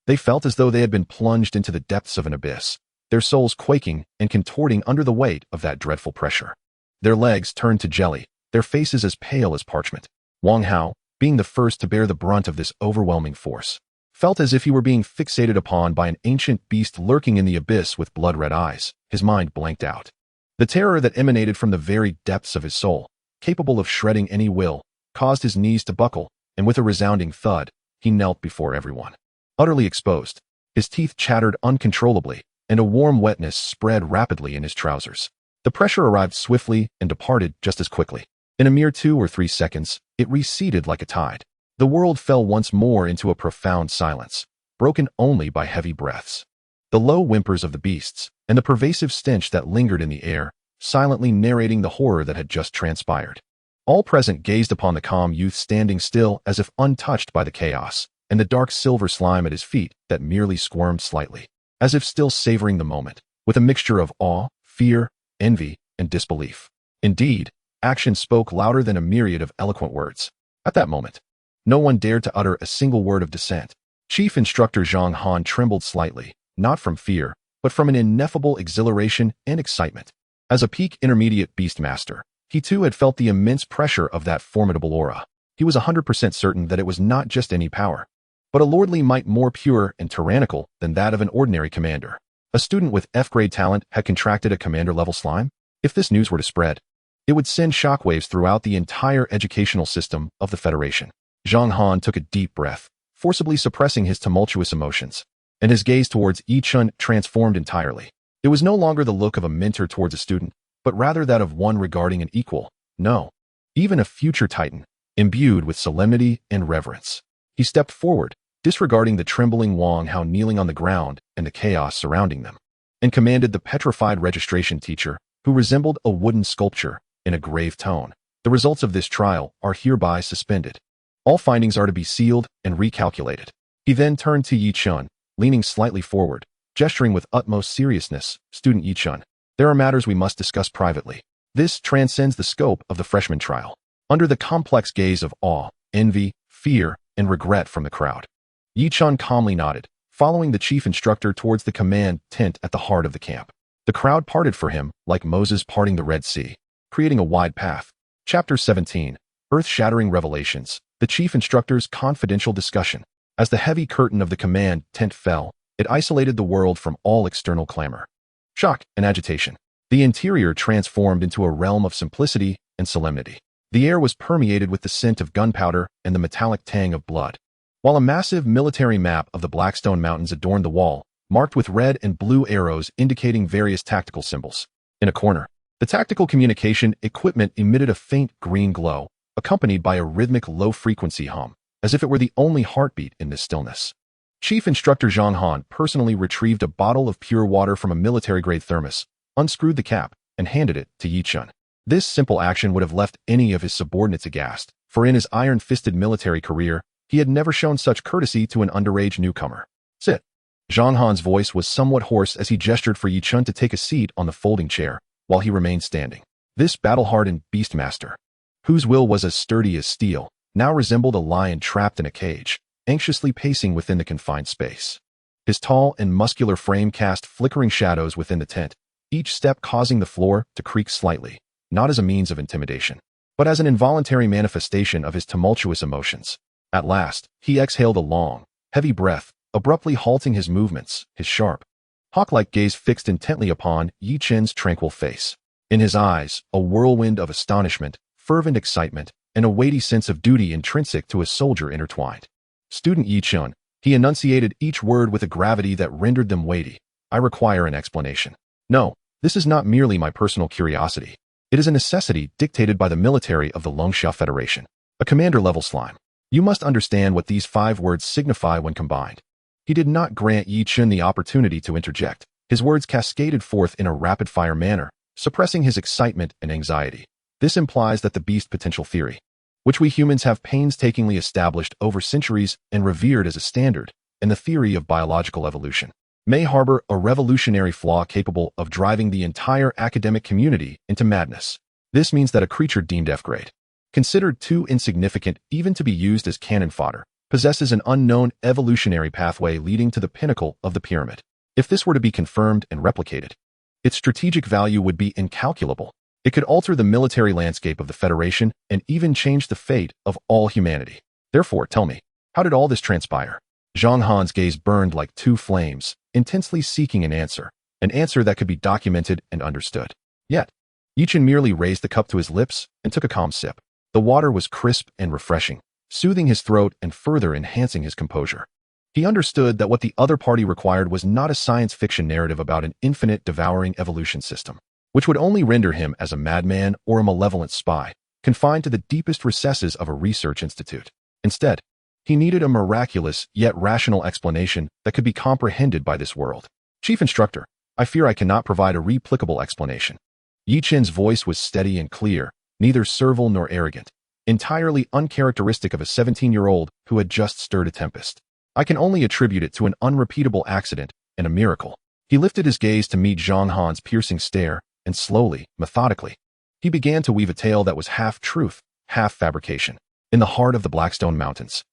Speaker 1: They felt as though they had been plunged into the depths of an abyss, their souls quaking and contorting under the weight of that dreadful pressure. Their legs turned to jelly, their faces as pale as parchment. Wang Hao, being the first to bear the brunt of this overwhelming force, felt as if he were being fixated upon by an ancient beast lurking in the abyss with blood-red eyes. His mind blanked out. The terror that emanated from the very depths of his soul, capable of shredding any will, caused his knees to buckle, and with a resounding thud, he knelt before everyone. Utterly exposed, his teeth chattered uncontrollably, and a warm wetness spread rapidly in his trousers. The pressure arrived swiftly and departed just as quickly. In a mere 2 or 3 seconds, it receded like a tide. The world fell once more into a profound silence, broken only by heavy breaths, the low whimpers of the beasts, and the pervasive stench that lingered in the air, silently narrating the horror that had just transpired. All present gazed upon the calm youth standing still as if untouched by the chaos, and the dark silver slime at his feet that merely squirmed slightly, as if still savoring the moment, with a mixture of awe, fear, envy, and disbelief. Indeed, action spoke louder than a myriad of eloquent words. At that moment, no one dared to utter a single word of dissent. Chief Instructor Zhang Han trembled slightly, not from fear, but from an ineffable exhilaration and excitement. As a peak intermediate beastmaster, he too had felt the immense pressure of that formidable aura. He was 100% certain that it was not just any power, but a lordly might more pure and tyrannical than that of an ordinary commander. A student with F-grade talent had contracted a commander-level slime? If this news were to spread, it would send shockwaves throughout the entire educational system of the Federation. Zhang Han took a deep breath, forcibly suppressing his tumultuous emotions, and his gaze towards Yi Chun transformed entirely. It was no longer the look of a mentor towards a student, but rather that of one regarding an equal, no, even a future titan, imbued with solemnity and reverence. He stepped forward, disregarding the trembling Wang Hao kneeling on the ground and the chaos surrounding them, and commanded the petrified registration teacher, who resembled a wooden sculpture, in a grave tone. The results of this trial are hereby suspended. All findings are to be sealed and recalculated. He then turned to Yi Chun, leaning slightly forward, gesturing with utmost seriousness. Student Yi Chun, there are matters we must discuss privately. This transcends the scope of the freshman trial. Under the complex gaze of awe, envy, fear, and regret from the crowd, Yi Chun calmly nodded, following the chief instructor towards the command tent at the heart of the camp. The crowd parted for him like Moses parting the Red Sea, creating a wide path. Chapter 17, Earth-Shattering Revelations, the chief instructor's confidential discussion. As the heavy curtain of the command tent fell, it isolated the world from all external clamor, shock, and agitation. The interior transformed into a realm of simplicity and solemnity. The air was permeated with the scent of gunpowder and the metallic tang of blood, while a massive military map of the Blackstone Mountains adorned the wall, marked with red and blue arrows indicating various tactical symbols. In a corner, the tactical communication equipment emitted a faint green glow, accompanied by a rhythmic low-frequency hum, as if it were the only heartbeat in this stillness. Chief Instructor Zhang Han personally retrieved a bottle of pure water from a military-grade thermos, unscrewed the cap, and handed it to Yi Chun. This simple action would have left any of his subordinates aghast, for in his iron-fisted military career, he had never shown such courtesy to an underage newcomer. Sit. Zhang Han's voice was somewhat hoarse as he gestured for Yi Chun to take a seat on the folding chair, while he remained standing. This battle-hardened beastmaster, whose will was as sturdy as steel, now resembled a lion trapped in a cage, anxiously pacing within the confined space. His tall and muscular frame cast flickering shadows within the tent, each step causing the floor to creak slightly, not as a means of intimidation, but as an involuntary manifestation of his tumultuous emotions. At last, he exhaled a long, heavy breath, abruptly halting his movements, his sharp, hawk-like gaze fixed intently upon Yi Chun's tranquil face. In his eyes, a whirlwind of astonishment, fervent excitement, and a weighty sense of duty intrinsic to a soldier intertwined. Student Yi Chun, he enunciated each word with a gravity that rendered them weighty. I require an explanation. No, this is not merely my personal curiosity. It is a necessity dictated by the military of the Longsha Federation. A commander-level slime. You must understand what these 5 words signify when combined. He did not grant Yi Chun the opportunity to interject. His words cascaded forth in a rapid-fire manner, suppressing his excitement and anxiety. This implies that the beast potential theory, which we humans have painstakingly established over centuries and revered as a standard, and the theory of biological evolution, may harbor a revolutionary flaw capable of driving the entire academic community into madness. This means that a creature deemed F-grade, considered too insignificant even to be used as cannon fodder, possesses an unknown evolutionary pathway leading to the pinnacle of the pyramid. If this were to be confirmed and replicated, its strategic value would be incalculable. It could alter the military landscape of the Federation and even change the fate of all humanity. Therefore, tell me, how did all this transpire? Zhang Han's gaze burned like 2 flames, intensely seeking an answer that could be documented and understood. Yet, Yi Chun merely raised the cup to his lips and took a calm sip. The water was crisp and refreshing, soothing his throat and further enhancing his composure. He understood that what the other party required was not a science fiction narrative about an infinite devouring evolution system, which would only render him as a madman or a malevolent spy, confined to the deepest recesses of a research institute. Instead, he needed a miraculous yet rational explanation that could be comprehended by this world. Chief Instructor, I fear I cannot provide a replicable explanation. Yi Chun's voice was steady and clear, neither servile nor arrogant, entirely uncharacteristic of a 17-year-old who had just stirred a tempest. I can only attribute it to an unrepeatable accident and a miracle. He lifted his gaze to meet Zhang Han's piercing stare, and slowly, methodically, he began to weave a tale that was half truth, half fabrication. In the heart of the Blackstone Mountains,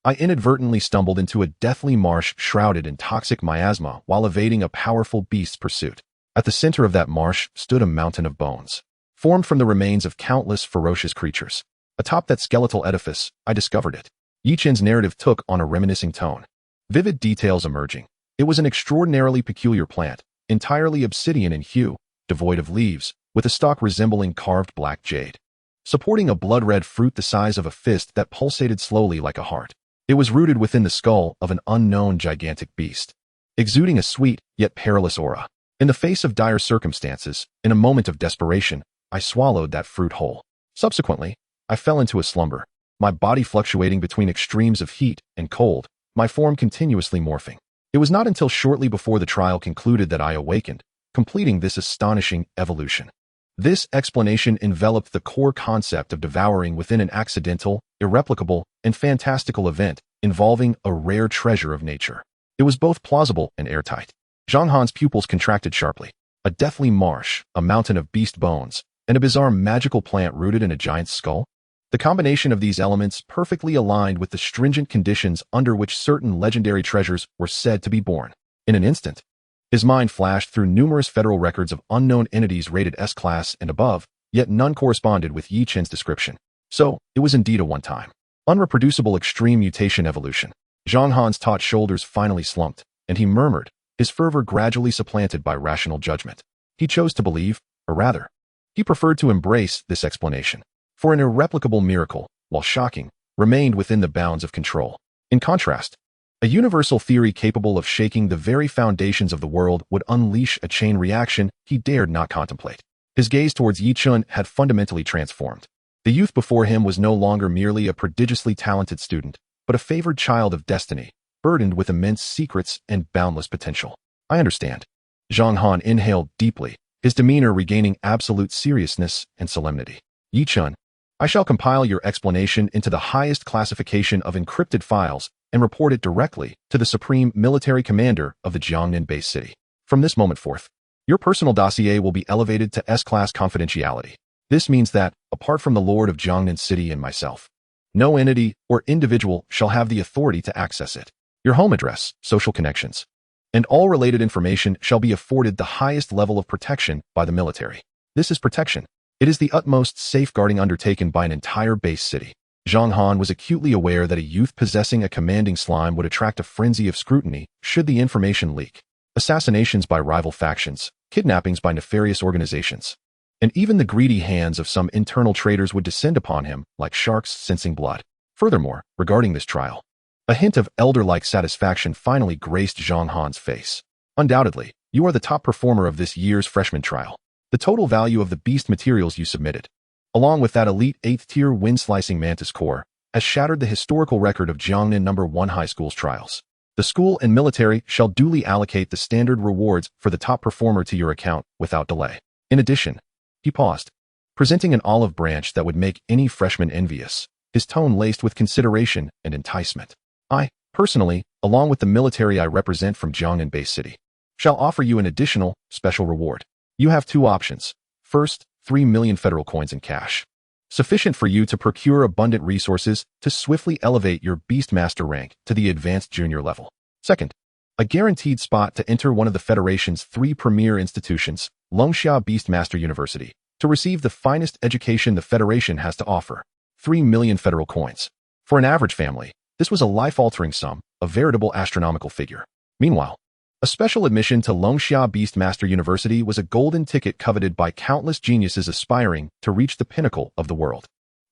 Speaker 1: I inadvertently stumbled into a deathly marsh shrouded in toxic miasma while evading a powerful beast's pursuit. At the center of that marsh stood a mountain of bones, formed from the remains of countless ferocious creatures. Atop that skeletal edifice, I discovered it. Yi Chen's narrative took on a reminiscing tone, vivid details emerging. It was an extraordinarily peculiar plant, entirely obsidian in hue, devoid of leaves, with a stalk resembling carved black jade, supporting a blood-red fruit the size of a fist that pulsated slowly like a heart. It was rooted within the skull of an unknown gigantic beast, exuding a sweet yet perilous aura. In the face of dire circumstances, in a moment of desperation, I swallowed that fruit whole. Subsequently, I fell into a slumber, my body fluctuating between extremes of heat and cold, my form continuously morphing. It was not until shortly before the trial concluded that I awakened, completing this astonishing evolution. This explanation enveloped the core concept of devouring within an accidental, irreplicable, and fantastical event involving a rare treasure of nature. It was both plausible and airtight. Zhang Han's pupils contracted sharply. A deathly marsh, a mountain of beast bones, and a bizarre magical plant rooted in a giant's skull? The combination of these elements perfectly aligned with the stringent conditions under which certain legendary treasures were said to be born. In an instant, his mind flashed through numerous federal records of unknown entities rated S-class and above, yet none corresponded with Yi Chen's description. So, it was indeed a one-time, unreproducible extreme mutation evolution. Zhang Han's taut shoulders finally slumped, and he murmured, his fervor gradually supplanted by rational judgment. He chose to believe, or rather, he preferred to embrace this explanation. For an irreplicable miracle, while shocking, remained within the bounds of control. In contrast, a universal theory capable of shaking the very foundations of the world would unleash a chain reaction he dared not contemplate. His gaze towards Yi Chen had fundamentally transformed. The youth before him was no longer merely a prodigiously talented student, but a favored child of destiny, burdened with immense secrets and boundless potential. I understand. Zhang Han inhaled deeply, his demeanor regaining absolute seriousness and solemnity. Yi Chen, I shall compile your explanation into the highest classification of encrypted files and report it directly to the Supreme Military Commander of the Jiangnan base city. From this moment forth, your personal dossier will be elevated to S-class confidentiality. This means that, apart from the Lord of Jiangnan City and myself, no entity or individual shall have the authority to access it. Your home address, social connections, and all related information shall be afforded the highest level of protection by the military. This is protection. It is the utmost safeguarding undertaken by an entire base city. Zhang Han was acutely aware that a youth possessing a commanding slime would attract a frenzy of scrutiny should the information leak. Assassinations by rival factions, kidnappings by nefarious organizations, and even the greedy hands of some internal traitors would descend upon him like sharks sensing blood. Furthermore, regarding this trial, a hint of elder-like satisfaction finally graced Zhang Han's face. Undoubtedly, you are the top performer of this year's freshman trial. The total value of the beast materials you submitted, along with that elite 8th-tier wind-slicing mantis core, has shattered the historical record of Jiangnan No. 1 high school's trials. The school and military shall duly allocate the standard rewards for the top performer to your account without delay. In addition, he paused, presenting an olive branch that would make any freshman envious, his tone laced with consideration and enticement. I, personally, along with the military I represent from Jiangnan Base City, shall offer you an additional, special reward. You have two options. First, 3 million federal coins in cash, sufficient for you to procure abundant resources to swiftly elevate your Beastmaster rank to the advanced junior level. Second, a guaranteed spot to enter one of the Federation's 3 premier institutions, Longxia Beastmaster University, to receive the finest education the Federation has to offer. 3 million federal coins. For an average family, this was a life-altering sum, a veritable astronomical figure. Meanwhile, a special admission to Longxia Beastmaster University was a golden ticket coveted by countless geniuses aspiring to reach the pinnacle of the world.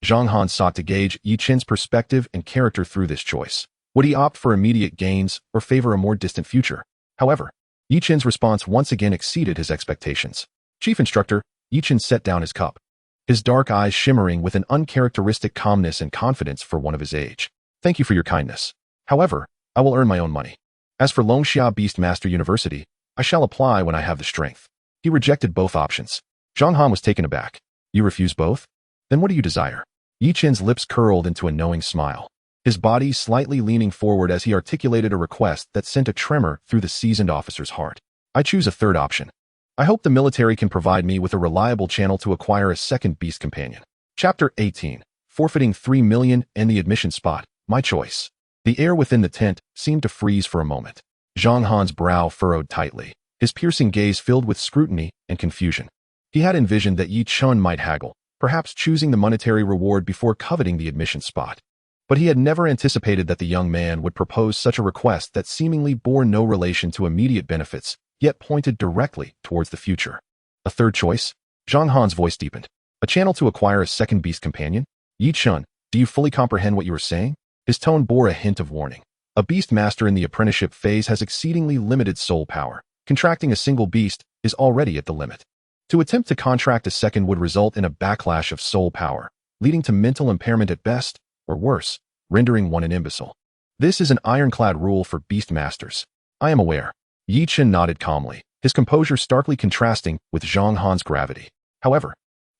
Speaker 1: Zhang Han sought to gauge Yi Chen's perspective and character through this choice. Would he opt for immediate gains or favor a more distant future? However, Yi Chen's response once again exceeded his expectations. Chief Instructor, Yi Chen set down his cup, his dark eyes shimmering with an uncharacteristic calmness and confidence for one of his age. Thank you for your kindness. However, I will earn my own money. As for Longxia Beastmaster University, I shall apply when I have the strength. He rejected both options. Zhang Han was taken aback. You refuse both? Then what do you desire? Yi Chen's lips curled into a knowing smile, his body slightly leaning forward as he articulated a request that sent a tremor through the seasoned officer's heart. I choose a third option. I hope the military can provide me with a reliable channel to acquire a second beast companion. Chapter 18. Forfeiting 3 million and the admission spot. My choice. The air within the tent seemed to freeze for a moment. Zhang Han's brow furrowed tightly, his piercing gaze filled with scrutiny and confusion. He had envisioned that Yi Chun might haggle, perhaps choosing the monetary reward before coveting the admission spot. But he had never anticipated that the young man would propose such a request that seemingly bore no relation to immediate benefits, yet pointed directly towards the future. A third choice? Zhang Han's voice deepened. A channel to acquire a second beast companion? Yi Chun, do you fully comprehend what you are saying? His tone bore a hint of warning. A beast master in the apprenticeship phase has exceedingly limited soul power. Contracting a single beast is already at the limit. To attempt to contract a second would result in a backlash of soul power, leading to mental impairment at best, or worse, rendering one an imbecile. This is an ironclad rule for beast masters. I am aware. Yi Chen nodded calmly, his composure starkly contrasting with Zhang Han's gravity. However,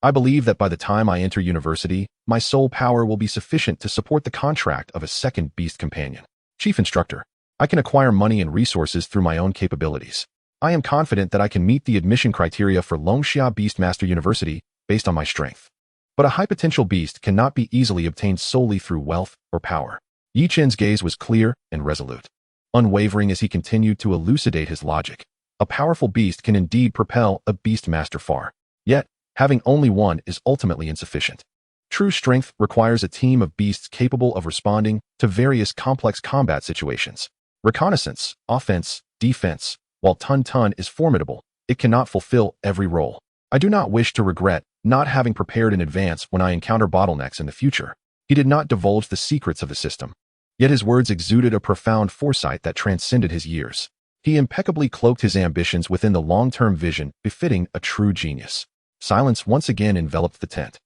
Speaker 1: I believe that by the time I enter university, my soul power will be sufficient to support the contract of a second beast companion. Chief Instructor, I can acquire money and resources through my own capabilities. I am confident that I can meet the admission criteria for Longxia Beastmaster University based on my strength. But a high-potential beast cannot be easily obtained solely through wealth or power. Yi Chen's gaze was clear and resolute, unwavering as he continued to elucidate his logic. A powerful beast can indeed propel a beastmaster far. Yet, having only one is ultimately insufficient. True strength requires a team of beasts capable of responding to various complex combat situations. Reconnaissance, offense, defense. While Tun Tun is formidable, it cannot fulfill every role. I do not wish to regret not having prepared in advance when I encounter bottlenecks in the future. He did not divulge the secrets of the system. Yet his words exuded a profound foresight that transcended his years. He impeccably cloaked his ambitions within the long-term vision befitting a true genius. Silence once again enveloped the tent.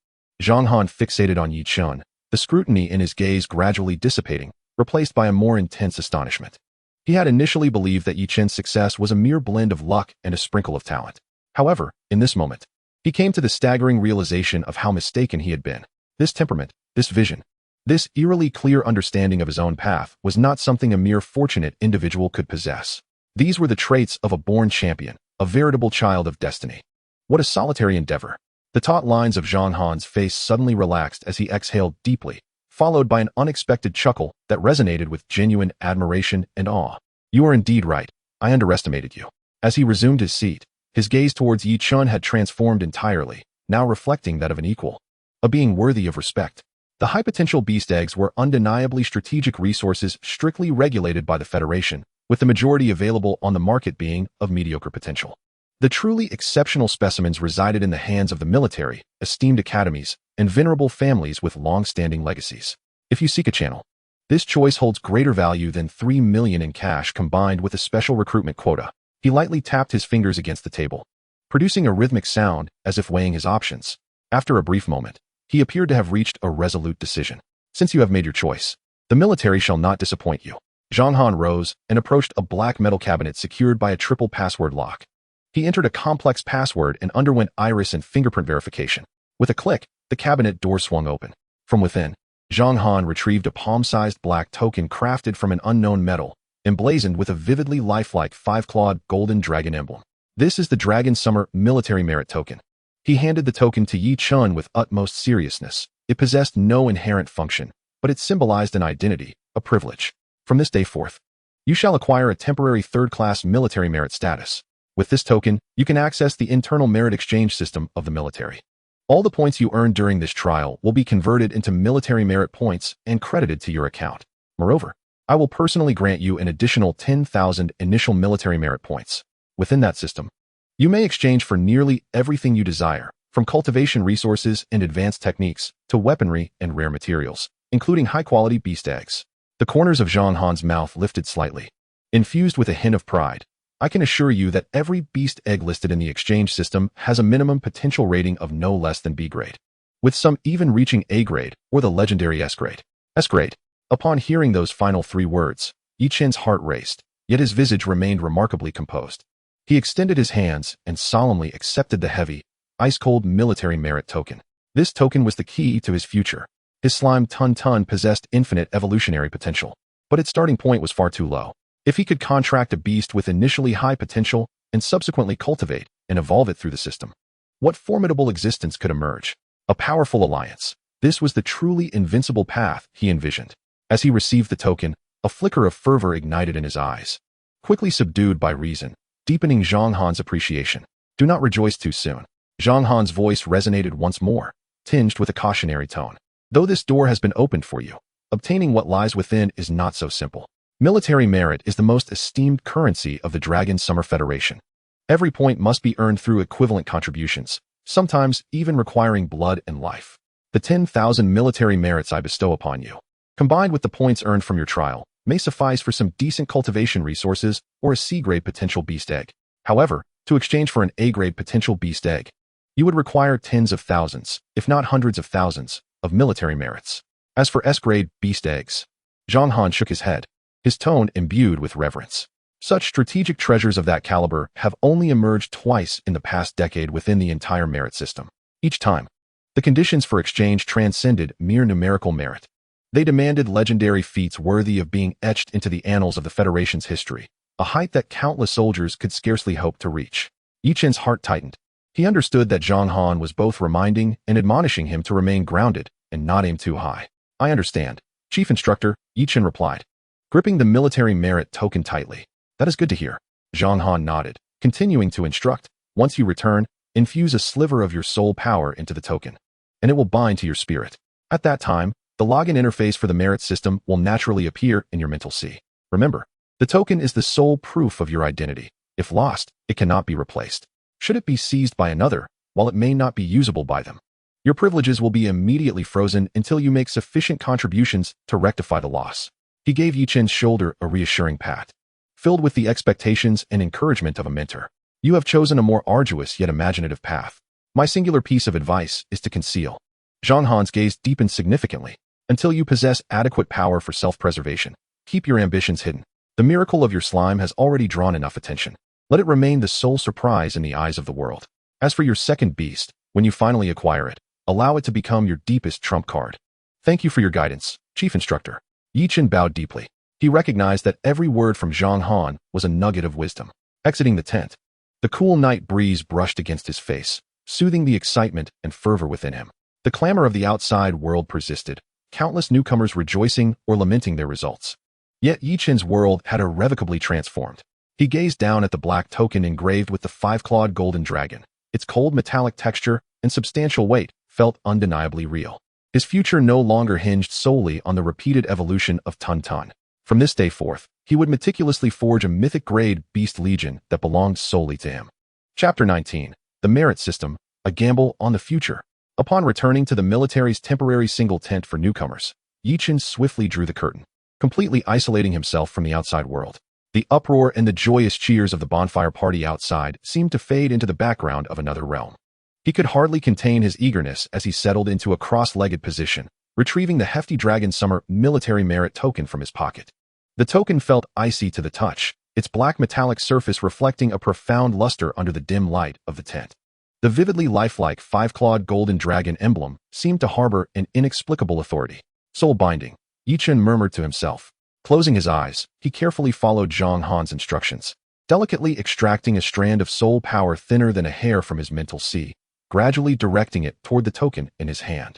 Speaker 1: Zhang Han fixated on Yi Chun, the scrutiny in his gaze gradually dissipating, replaced by a more intense astonishment. He had initially believed that Yi Chen's success was a mere blend of luck and a sprinkle of talent. However, in this moment, he came to the staggering realization of how mistaken he had been. This temperament, this vision, this eerily clear understanding of his own path was not something a mere fortunate individual could possess. These were the traits of a born champion, a veritable child of destiny. What a solitary endeavor. The taut lines of Zhang Han's face suddenly relaxed as he exhaled deeply, followed by an unexpected chuckle that resonated with genuine admiration and awe. You are indeed right. I underestimated you. As he resumed his seat, his gaze towards Yi Chun had transformed entirely, now reflecting that of an equal, a being worthy of respect. The high-potential beast eggs were undeniably strategic resources strictly regulated by the Federation, with the majority available on the market being of mediocre potential. The truly exceptional specimens resided in the hands of the military, esteemed academies, and venerable families with long-standing legacies. If you seek a channel, this choice holds greater value than 3 million in cash combined with a special recruitment quota. He lightly tapped his fingers against the table, producing a rhythmic sound as if weighing his options. After a brief moment, he appeared to have reached a resolute decision. Since you have made your choice, the military shall not disappoint you. Zhang Han rose and approached a black metal cabinet secured by a triple password lock. He entered a complex password and underwent iris and fingerprint verification. With a click, the cabinet door swung open. From within, Zhang Han retrieved a palm-sized black token crafted from an unknown metal, emblazoned with a vividly lifelike 5-clawed golden dragon emblem. This is the Dragon Summer Military Merit Token. He handed the token to Yi Chun with utmost seriousness. It possessed no inherent function, but it symbolized an identity, a privilege. From this day forth, you shall acquire a temporary third-class military merit status. With this token, you can access the internal merit exchange system of the military. All the points you earned during this trial will be converted into military merit points and credited to your account. Moreover, I will personally grant you an additional 10,000 initial military merit points. Within that system, you may exchange for nearly everything you desire, from cultivation resources and advanced techniques to weaponry and rare materials, including high-quality beast eggs. The corners of Zhang Han's mouth lifted slightly. Infused with a hint of pride, I can assure you that every beast egg listed in the exchange system has a minimum potential rating of no less than B grade, with some even reaching A grade or the legendary S grade. S grade. Upon hearing those final 3 words, Yi Chen's heart raced, yet his visage remained remarkably composed. He extended his hands and solemnly accepted the heavy, ice-cold military merit token. This token was the key to his future. His slime Tun possessed infinite evolutionary potential, but its starting point was far too low. If he could contract a beast with initially high potential and subsequently cultivate and evolve it through the system, what formidable existence could emerge? A powerful alliance. This was the truly invincible path he envisioned. As he received the token, a flicker of fervor ignited in his eyes, quickly subdued by reason, deepening Zhang Han's appreciation. Do not rejoice too soon. Zhang Han's voice resonated once more, tinged with a cautionary tone. Though this door has been opened for you, obtaining what lies within is not so simple. Military merit is the most esteemed currency of the Dragon Summer Federation. Every point must be earned through equivalent contributions, sometimes even requiring blood and life. The 10,000 military merits I bestow upon you, combined with the points earned from your trial, may suffice for some decent cultivation resources or a C-grade potential beast egg. However, to exchange for an A-grade potential beast egg, you would require tens of thousands, if not hundreds of thousands, of military merits. As for S-grade beast eggs, Zhang Han shook his head, his tone imbued with reverence. Such strategic treasures of that caliber have only emerged twice in the past decade within the entire merit system. Each time, the conditions for exchange transcended mere numerical merit. They demanded legendary feats worthy of being etched into the annals of the Federation's history, a height that countless soldiers could scarcely hope to reach. Yi Chen's heart tightened. He understood that Zhang Han was both reminding and admonishing him to remain grounded and not aim too high. I understand, Chief Instructor, Yi Chen replied, gripping the military merit token tightly. That is good to hear. Zhang Han nodded, continuing to instruct. Once you return, infuse a sliver of your soul power into the token, and it will bind to your spirit. At that time, the login interface for the merit system will naturally appear in your mental sea. Remember, the token is the sole proof of your identity. If lost, it cannot be replaced. Should it be seized by another, while it may not be usable by them, your privileges will be immediately frozen until you make sufficient contributions to rectify the loss. He gave Yi Chen's shoulder a reassuring pat, filled with the expectations and encouragement of a mentor. You have chosen a more arduous yet imaginative path. My singular piece of advice is to conceal. Zhang Han's gaze deepened significantly. Until you possess adequate power for self-preservation, keep your ambitions hidden. The miracle of your slime has already drawn enough attention. Let it remain the sole surprise in the eyes of the world. As for your second beast, when you finally acquire it, allow it to become your deepest trump card. Thank you for your guidance, Chief Instructor. Yi Chen bowed deeply. He recognized that every word from Zhang Han was a nugget of wisdom. Exiting the tent, the cool night breeze brushed against his face, soothing the excitement and fervor within him. The clamor of the outside world persisted, countless newcomers rejoicing or lamenting their results. Yet Yi Chen's world had irrevocably transformed. He gazed down at the black token engraved with the five-clawed golden dragon. Its cold metallic texture and substantial weight felt undeniably real. His future no longer hinged solely on the repeated evolution of Tun. From this day forth, he would meticulously forge a mythic-grade beast legion that belonged solely to him. Chapter 19. The Merit System, a Gamble on the Future. Upon returning to the military's temporary single tent for newcomers, Yi Chen swiftly drew the curtain, completely isolating himself from the outside world. The uproar and the joyous cheers of the bonfire party outside seemed to fade into the background of another realm. He could hardly contain his eagerness as he settled into a cross-legged position, retrieving the hefty Dragon Summer military merit token from his pocket. The token felt icy to the touch, its black metallic surface reflecting a profound luster under the dim light of the tent. The vividly lifelike five-clawed golden dragon emblem seemed to harbor an inexplicable authority. Soul-binding, Yi Chen murmured to himself. Closing his eyes, he carefully followed Zhang Han's instructions, delicately extracting a strand of soul power thinner than a hair from his mental sea, gradually directing it toward the token in his hand.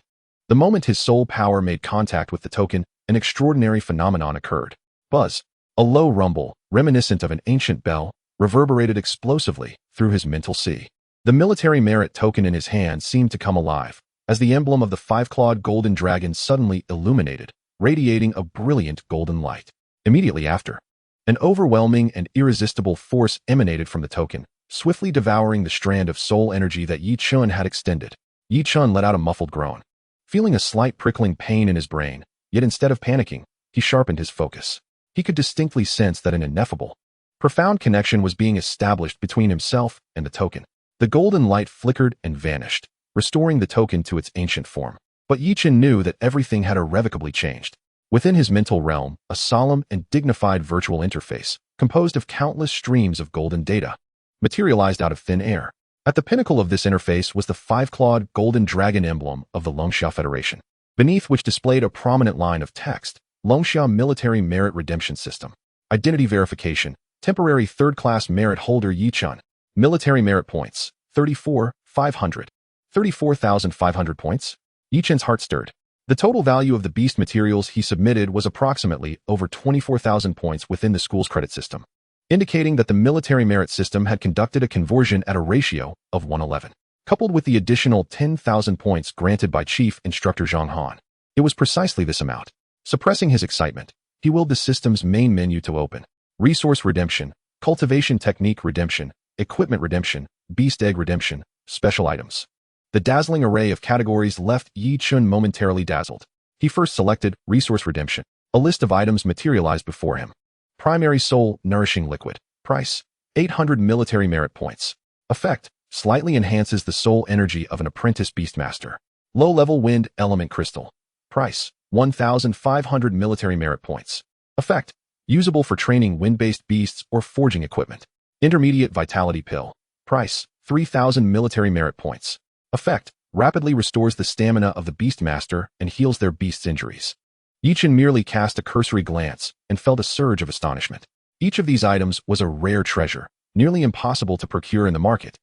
Speaker 1: The moment his soul power made contact with the token, an extraordinary phenomenon occurred. Buzz, a low rumble, reminiscent of an ancient bell, reverberated explosively through his mental sea. The military merit token in his hand seemed to come alive, as the emblem of the five-clawed golden dragon suddenly illuminated, radiating a brilliant golden light. Immediately after, an overwhelming and irresistible force emanated from the token, swiftly devouring the strand of soul energy that Yi Chen had extended. Yi Chen let out a muffled groan, feeling a slight prickling pain in his brain, yet instead of panicking, he sharpened his focus. He could distinctly sense that an ineffable, profound connection was being established between himself and the token. The golden light flickered and vanished, restoring the token to its ancient form. But Yi Chen knew that everything had irrevocably changed. Within his mental realm, a solemn and dignified virtual interface, composed of countless streams of golden data, materialized out of thin air. At the pinnacle of this interface was the five-clawed golden dragon emblem of the Longxia Federation, beneath which displayed a prominent line of text, Longxia Military Merit Redemption System. Identity verification, temporary third-class merit holder Yichun, military merit points, 34,500. 34,500 points? Yichun's heart stirred. The total value of the beast materials he submitted was approximately over 24,000 points within the school's credit system, indicating that the military merit system had conducted a conversion at a ratio of 111. Coupled with the additional 10,000 points granted by Chief Instructor Zhang Han, it was precisely this amount. Suppressing his excitement, he willed the system's main menu to open. Resource redemption, cultivation technique redemption, equipment redemption, beast egg redemption, special items. The dazzling array of categories left Yi Chun momentarily dazzled. He first selected resource redemption. A list of items materialized before him. Primary soul nourishing liquid. Price, 800 military merit points. Effect, slightly enhances the soul energy of an apprentice beastmaster. Low-level wind element crystal. Price, 1,500 military merit points. Effect, usable for training wind-based beasts or forging equipment. Intermediate vitality pill. Price, 3,000 military merit points. Effect, rapidly restores the stamina of the beastmaster and heals their beast's injuries. Yichun merely cast a cursory glance and felt a surge of astonishment. Each of these items was a rare treasure, nearly impossible to procure in the market.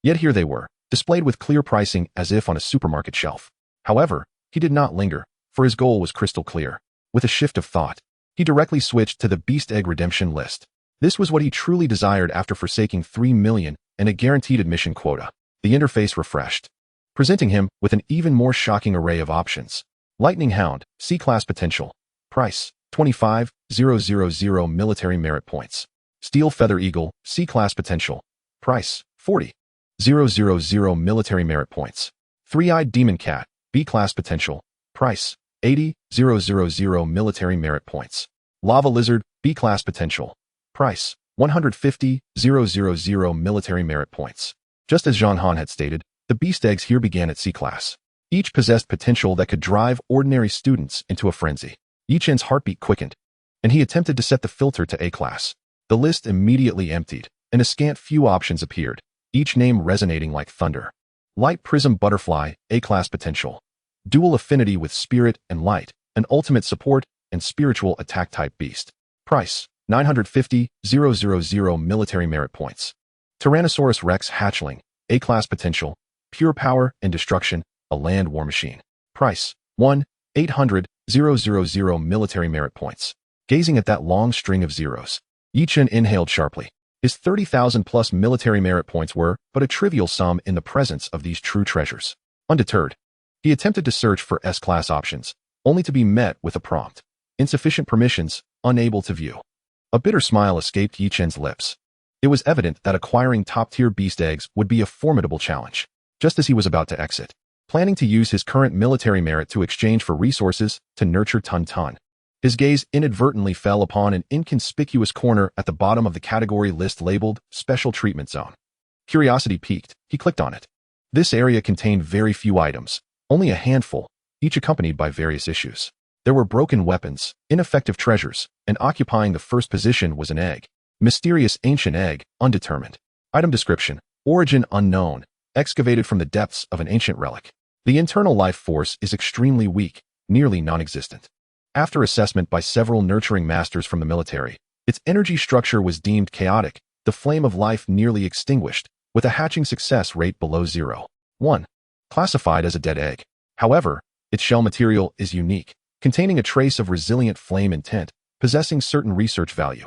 Speaker 1: Yet here they were, displayed with clear pricing as if on a supermarket shelf. However, he did not linger, for his goal was crystal clear. With a shift of thought, he directly switched to the beast egg redemption list. This was what he truly desired after forsaking 3 million and a guaranteed admission quota. The interface refreshed, presenting him with an even more shocking array of options. Lightning Hound, C-Class Potential. Price, 25,000 military merit points. Steel Feather Eagle, C-Class Potential. Price, 40,000 military merit points. Three-Eyed Demon Cat, B-Class Potential. Price, 80,000 military merit points. Lava Lizard, B-Class Potential. Price, 150,000 military merit points. Just as Zhang Han had stated, the beast eggs here began at C-Class. Each possessed potential that could drive ordinary students into a frenzy. Yichun's heartbeat quickened, and he attempted to set the filter to A-Class. The list immediately emptied, and a scant few options appeared, each name resonating like thunder. Light Prism Butterfly, A-Class Potential. Dual affinity with Spirit and Light, an ultimate support and spiritual attack type beast. Price, 950,000 military merit points. Tyrannosaurus Rex Hatchling, A-Class Potential. Pure Power and Destruction, a land war machine. Price, 1,800,000 military merit points. Gazing at that long string of zeros, Yichun inhaled sharply. His 30,000 plus military merit points were but a trivial sum in the presence of these true treasures. Undeterred, he attempted to search for S-Class options, only to be met with a prompt. Insufficient permissions, unable to view. A bitter smile escaped Yichun's lips. It was evident that acquiring top-tier beast eggs would be a formidable challenge. Just as he was about to exit, planning to use his current military merit to exchange for resources to nurture Tun Tun, his gaze inadvertently fell upon an inconspicuous corner at the bottom of the category list labeled Special Treatment Zone. Curiosity piqued, he clicked on it. This area contained very few items, only a handful, each accompanied by various issues. There were broken weapons, ineffective treasures, and occupying the first position was an egg. Mysterious ancient egg, undetermined. Item description, origin unknown, excavated from the depths of an ancient relic. The internal life force is extremely weak, nearly non-existent. After assessment by several nurturing masters from the military, its energy structure was deemed chaotic, the flame of life nearly extinguished, with a hatching success rate below 0.1. Classified as a dead egg. However, its shell material is unique, containing a trace of resilient flame intent, possessing certain research value.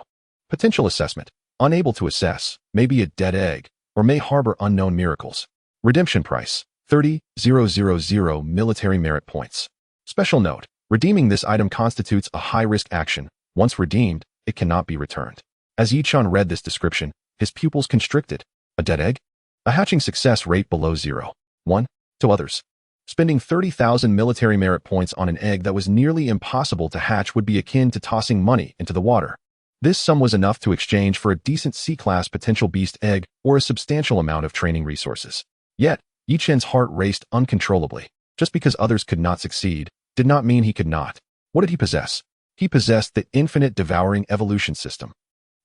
Speaker 1: Potential assessment, unable to assess, may be a dead egg, or may harbor unknown miracles. Redemption price, 30,000 military merit points. Special note, redeeming this item constitutes a high-risk action. Once redeemed, it cannot be returned. As Yichun read this description, his pupils constricted. A dead egg? A hatching success rate below 0.1. To others, spending 30,000 military merit points on an egg that was nearly impossible to hatch would be akin to tossing money into the water. This sum was enough to exchange for a decent C-Class potential beast egg or a substantial amount of training resources. Yet, Yichun's heart raced uncontrollably. Just because others could not succeed, did not mean he could not. What did he possess? He possessed the infinite devouring evolution system.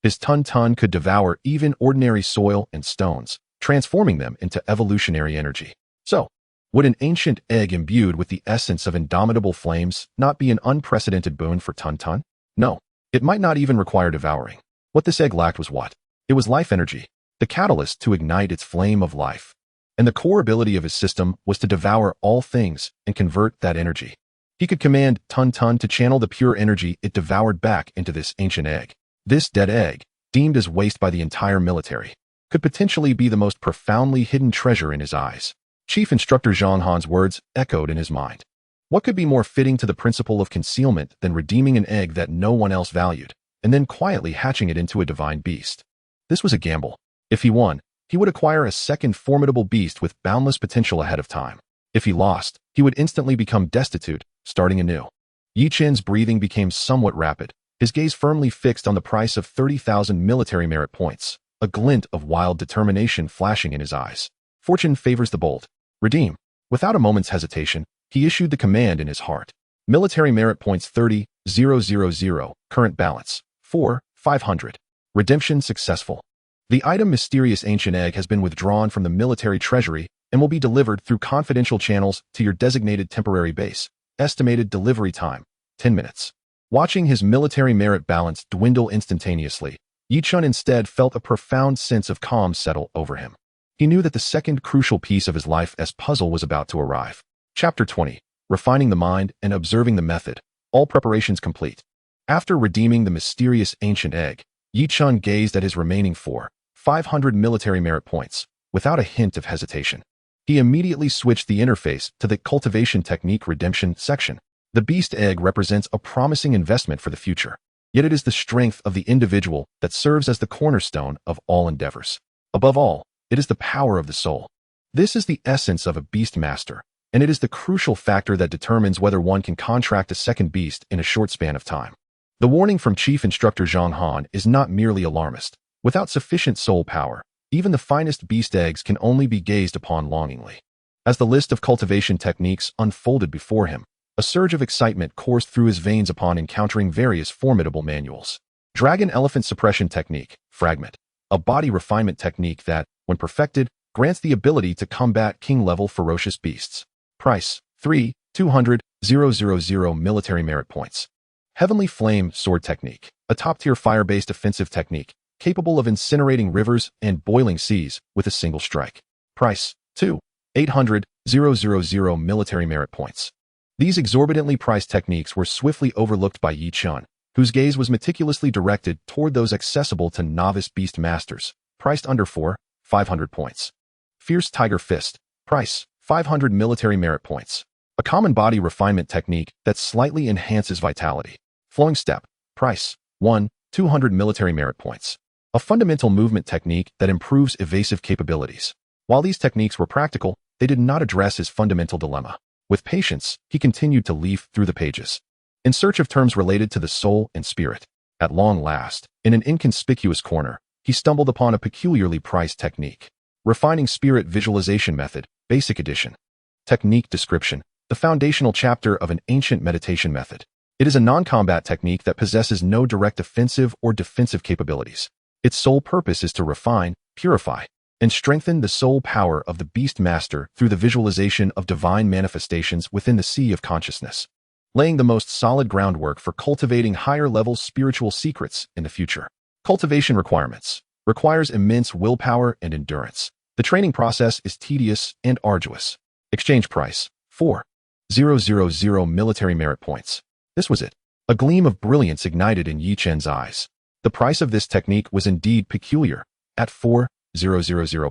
Speaker 1: His Tun Tun could devour even ordinary soil and stones, transforming them into evolutionary energy. So, would an ancient egg imbued with the essence of indomitable flames not be an unprecedented boon for Tun Tun? No, it might not even require devouring. What this egg lacked was what? It was life energy, the catalyst to ignite its flame of life. And the core ability of his system was to devour all things and convert that energy. He could command Tun Tun to channel the pure energy it devoured back into this ancient egg. This dead egg, deemed as waste by the entire military, could potentially be the most profoundly hidden treasure in his eyes. Chief Instructor Zhang Han's words echoed in his mind. What could be more fitting to the principle of concealment than redeeming an egg that no one else valued, and then quietly hatching it into a divine beast? This was a gamble. If he won, he would acquire a second formidable beast with boundless potential ahead of time. If he lost, he would instantly become destitute, starting anew. Yi Chen's breathing became somewhat rapid, his gaze firmly fixed on the price of 30,000 military merit points, a glint of wild determination flashing in his eyes. Fortune favors the bold. Redeem. Without a moment's hesitation, he issued the command in his heart. Military merit points 30,000, current balance 4,500. Redemption successful. The item Mysterious Ancient Egg has been withdrawn from the military treasury and will be delivered through confidential channels to your designated temporary base. Estimated delivery time, 10 minutes. Watching his military merit balance dwindle instantaneously, Yi Chun instead felt a profound sense of calm settle over him. He knew that the second crucial piece of his life as puzzle was about to arrive. Chapter 20. Refining the mind and observing the method. All preparations complete. After redeeming the mysterious ancient egg, Yi Chun gazed at his remaining 4,500 military merit points, without a hint of hesitation. He immediately switched the interface to the Cultivation Technique Redemption section. The beast egg represents a promising investment for the future, yet it is the strength of the individual that serves as the cornerstone of all endeavors. Above all, it is the power of the soul. This is the essence of a beast master, and it is the crucial factor that determines whether one can contract a second beast in a short span of time. The warning from Chief Instructor Zhang Han is not merely alarmist. Without sufficient soul power, even the finest beast eggs can only be gazed upon longingly. As the list of cultivation techniques unfolded before him, a surge of excitement coursed through his veins upon encountering various formidable manuals. Dragon Elephant Suppression Technique, Fragment. A body refinement technique that, when perfected, grants the ability to combat king-level ferocious beasts. Price, 3,200,000 military merit points. Heavenly Flame Sword Technique. A top-tier fire-based offensive technique, capable of incinerating rivers and boiling seas with a single strike. Price, 2,800,000 military merit points. These exorbitantly priced techniques were swiftly overlooked by Yi Chun, whose gaze was meticulously directed toward those accessible to novice beast masters, priced under 4,500 points. Fierce Tiger Fist. Price, 500 military merit points. A common body refinement technique that slightly enhances vitality. Flowing Step. Price, 1,200 military merit points. A fundamental movement technique that improves evasive capabilities. While these techniques were practical, they did not address his fundamental dilemma. With patience, he continued to leaf through the pages, in search of terms related to the soul and spirit. At long last, in an inconspicuous corner, he stumbled upon a peculiarly priced technique. Refining Spirit Visualization Method, Basic Edition. Technique Description. The foundational chapter of an ancient meditation method. It is a non-combat technique that possesses no direct offensive or defensive capabilities. Its sole purpose is to refine, purify, and strengthen the soul power of the beast master through the visualization of divine manifestations within the sea of consciousness, laying the most solid groundwork for cultivating higher-level spiritual secrets in the future. Cultivation requirements. Requires immense willpower and endurance. The training process is tedious and arduous. Exchange price, 4,000 military merit points. This was it. A gleam of brilliance ignited in Yi Chen's eyes. The price of this technique was indeed peculiar, at 4,000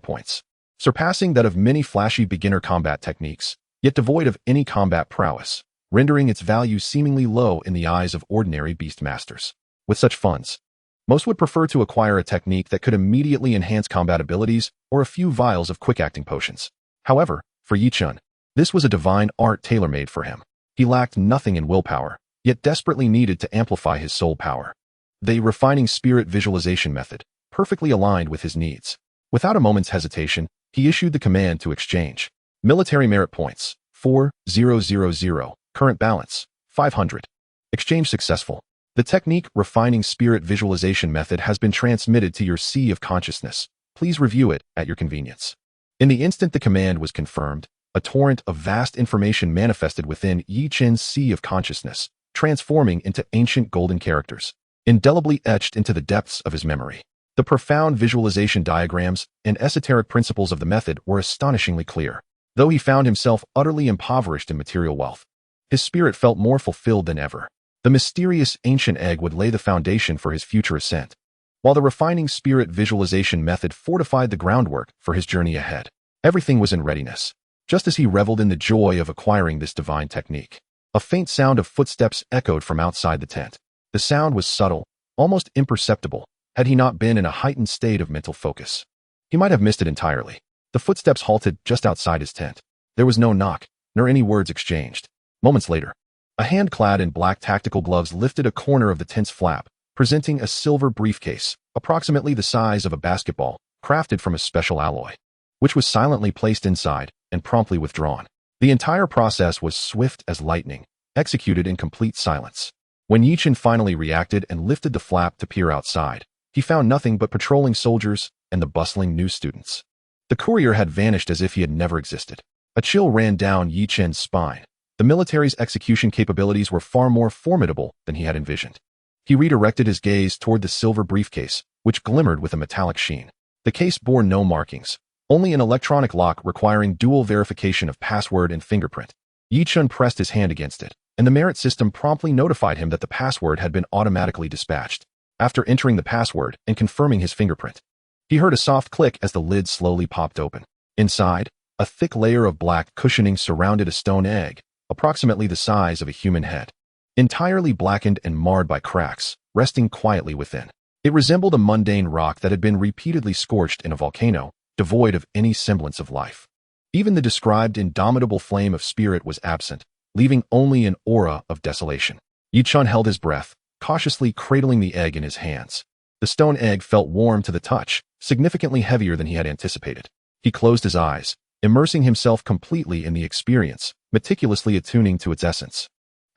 Speaker 1: points, surpassing that of many flashy beginner combat techniques, yet devoid of any combat prowess, rendering its value seemingly low in the eyes of ordinary beast masters. With such funds, most would prefer to acquire a technique that could immediately enhance combat abilities or a few vials of quick-acting potions. However, for Yi Chun, this was a divine art tailor-made for him. He lacked nothing in willpower, yet desperately needed to amplify his soul power. The Refining Spirit Visualization Method, perfectly aligned with his needs. Without a moment's hesitation, he issued the command to exchange. Military merit points, 4,000, current balance, 500. Exchange successful. The technique Refining Spirit Visualization Method has been transmitted to your sea of consciousness. Please review it at your convenience. In the instant the command was confirmed, a torrent of vast information manifested within Yi Chen's sea of consciousness, transforming into ancient golden characters, indelibly etched into the depths of his memory. The profound visualization diagrams and esoteric principles of the method were astonishingly clear. Though he found himself utterly impoverished in material wealth, his spirit felt more fulfilled than ever. The mysterious ancient egg would lay the foundation for his future ascent, while the refining spirit visualization method fortified the groundwork for his journey ahead. Everything was in readiness. Just as he reveled in the joy of acquiring this divine technique, a faint sound of footsteps echoed from outside the tent. The sound was subtle, almost imperceptible, had he not been in a heightened state of mental focus. He might have missed it entirely. The footsteps halted just outside his tent. There was no knock, nor any words exchanged. Moments later, a hand clad in black tactical gloves lifted a corner of the tent's flap, presenting a silver briefcase, approximately the size of a basketball, crafted from a special alloy, which was silently placed inside and promptly withdrawn. The entire process was swift as lightning, executed in complete silence. When Yi Chen finally reacted and lifted the flap to peer outside, he found nothing but patrolling soldiers and the bustling new students. The courier had vanished as if he had never existed. A chill ran down Yi Chen's spine. The military's execution capabilities were far more formidable than he had envisioned. He redirected his gaze toward the silver briefcase, which glimmered with a metallic sheen. The case bore no markings, only an electronic lock requiring dual verification of password and fingerprint. Yi Chen pressed his hand against it, and the merit system promptly notified him that the password had been automatically dispatched. After entering the password and confirming his fingerprint, he heard a soft click as the lid slowly popped open. Inside, a thick layer of black cushioning surrounded a stone egg, approximately the size of a human head, entirely blackened and marred by cracks, resting quietly within. It resembled a mundane rock that had been repeatedly scorched in a volcano, devoid of any semblance of life. Even the described indomitable flame of spirit was absent, leaving only an aura of desolation. Yi Chen held his breath, cautiously cradling the egg in his hands. The stone egg felt warm to the touch, significantly heavier than he had anticipated. He closed his eyes, immersing himself completely in the experience, meticulously attuning to its essence.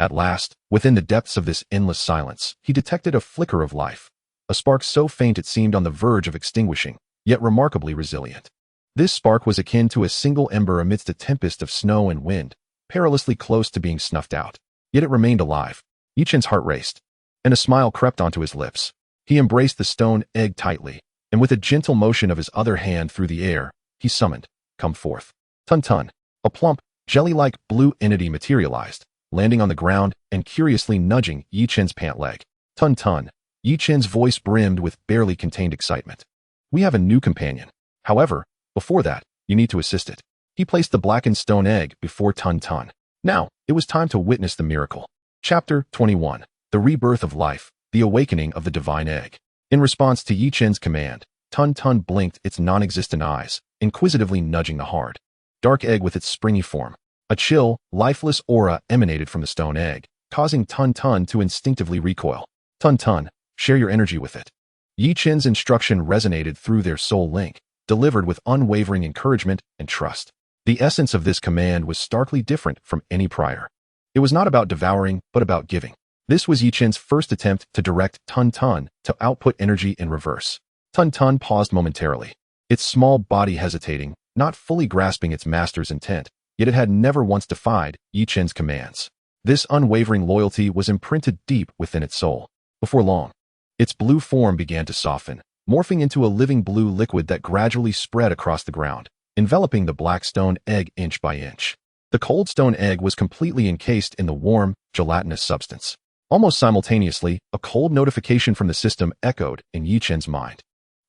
Speaker 1: At last, within the depths of this endless silence, he detected a flicker of life, a spark so faint it seemed on the verge of extinguishing, yet remarkably resilient. This spark was akin to a single ember amidst a tempest of snow and wind, perilously close to being snuffed out. Yet it remained alive. Yi Chen's heart raced, and a smile crept onto his lips. He embraced the stone egg tightly, and with a gentle motion of his other hand through the air, he summoned, "Come forth." Tun-tun. A plump, jelly-like blue entity materialized, landing on the ground and curiously nudging Yi Chen's pant leg. Tun-tun. Yi Chen's voice brimmed with barely contained excitement. "We have a new companion. However, before that, you need to assist it." He placed the blackened stone egg before Tun-tun. Now, it was time to witness the miracle. Chapter 21. The Rebirth of Life, the Awakening of the Divine Egg. In response to Yi Chen's command, Tun-tun blinked its non-existent eyes, inquisitively nudging the hard, dark egg with its springy form. A chill, lifeless aura emanated from the stone egg, causing Tun-tun to instinctively recoil. "Tun-tun, share your energy with it." Yi Chen's instruction resonated through their soul link, delivered with unwavering encouragement and trust. The essence of this command was starkly different from any prior. It was not about devouring, but about giving. This was Yi Chen's first attempt to direct Tun-tun to output energy in reverse. Tun-tun paused momentarily, its small body hesitating, not fully grasping its master's intent, yet it had never once defied Yi Chen's commands. This unwavering loyalty was imprinted deep within its soul. Before long, its blue form began to soften, morphing into a living blue liquid that gradually spread across the ground, enveloping the black stone egg inch by inch. The cold stone egg was completely encased in the warm, gelatinous substance. Almost simultaneously, a cold notification from the system echoed in Yi Chen's mind.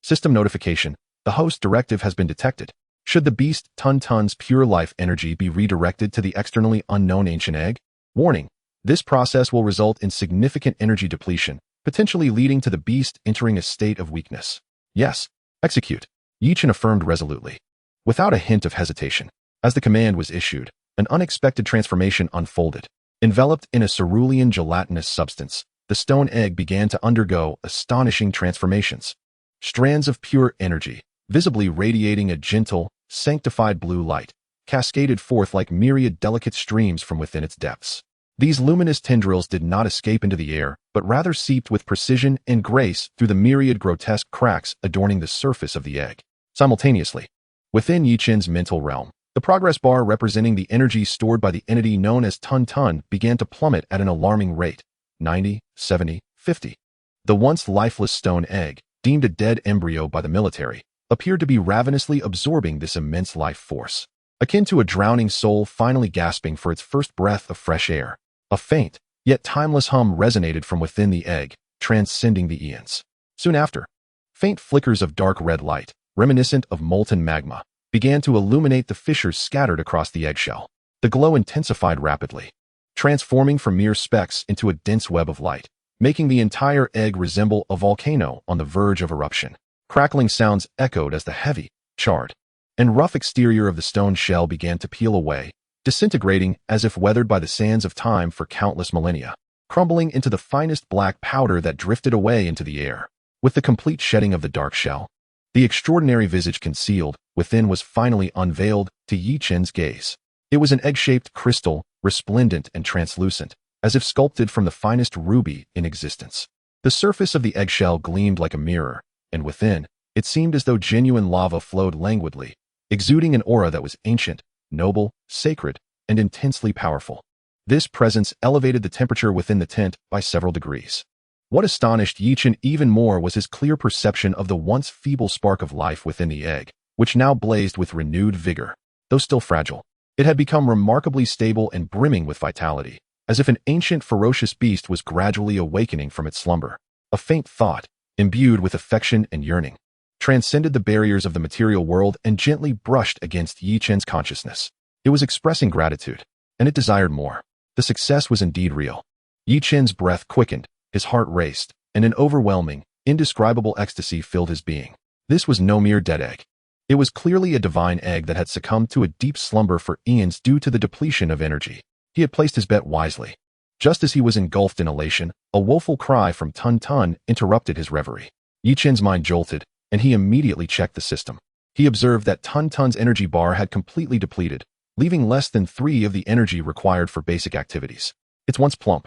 Speaker 1: System notification: the host directive has been detected. Should the beast Tun-tun's pure life energy be redirected to the externally unknown ancient egg? Warning: this process will result in significant energy depletion, potentially leading to the beast entering a state of weakness. Yes, execute, Yi Chen affirmed resolutely, without a hint of hesitation. As the command was issued, an unexpected transformation unfolded. Enveloped in a cerulean gelatinous substance, the stone egg began to undergo astonishing transformations. Strands of pure energy, visibly radiating a gentle, sanctified blue light, cascaded forth like myriad delicate streams from within its depths. These luminous tendrils did not escape into the air, but rather seeped with precision and grace through the myriad grotesque cracks adorning the surface of the egg. Simultaneously, within Yichen's mental realm, the progress bar representing the energy stored by the entity known as Tun began to plummet at an alarming rate, 90, 70, 50. The once lifeless stone egg, deemed a dead embryo by the military, appeared to be ravenously absorbing this immense life force, akin to a drowning soul finally gasping for its first breath of fresh air. A faint, yet timeless hum resonated from within the egg, transcending the eons. Soon after, faint flickers of dark red light, reminiscent of molten magma, began to illuminate the fissures scattered across the eggshell. The glow intensified rapidly, transforming from mere specks into a dense web of light, making the entire egg resemble a volcano on the verge of eruption. Crackling sounds echoed as the heavy, charred, and rough exterior of the stone shell began to peel away, disintegrating as if weathered by the sands of time for countless millennia, crumbling into the finest black powder that drifted away into the air. With the complete shedding of the dark shell, the extraordinary visage concealed within was finally unveiled to Yichen's gaze. It was an egg-shaped crystal, resplendent and translucent, as if sculpted from the finest ruby in existence. The surface of the eggshell gleamed like a mirror, and within, it seemed as though genuine lava flowed languidly, exuding an aura that was ancient, noble, sacred, and intensely powerful. This presence elevated the temperature within the tent by several degrees. What astonished Yichen even more was his clear perception of the once feeble spark of life within the egg, which now blazed with renewed vigor. Though still fragile, it had become remarkably stable and brimming with vitality, as if an ancient ferocious beast was gradually awakening from its slumber. A faint thought, imbued with affection and yearning, transcended the barriers of the material world and gently brushed against Yichen's consciousness. It was expressing gratitude, and it desired more. The success was indeed real. Yichen's breath quickened, his heart raced, and an overwhelming, indescribable ecstasy filled his being. This was no mere dead egg. It was clearly a divine egg that had succumbed to a deep slumber for eons due to the depletion of energy. He had placed his bet wisely. Just as he was engulfed in elation, a woeful cry from Tun interrupted his reverie. Yichen's mind jolted, and he immediately checked the system. He observed that Tun's energy bar had completely depleted, leaving less than 3 of the energy required for basic activities. Its once plump,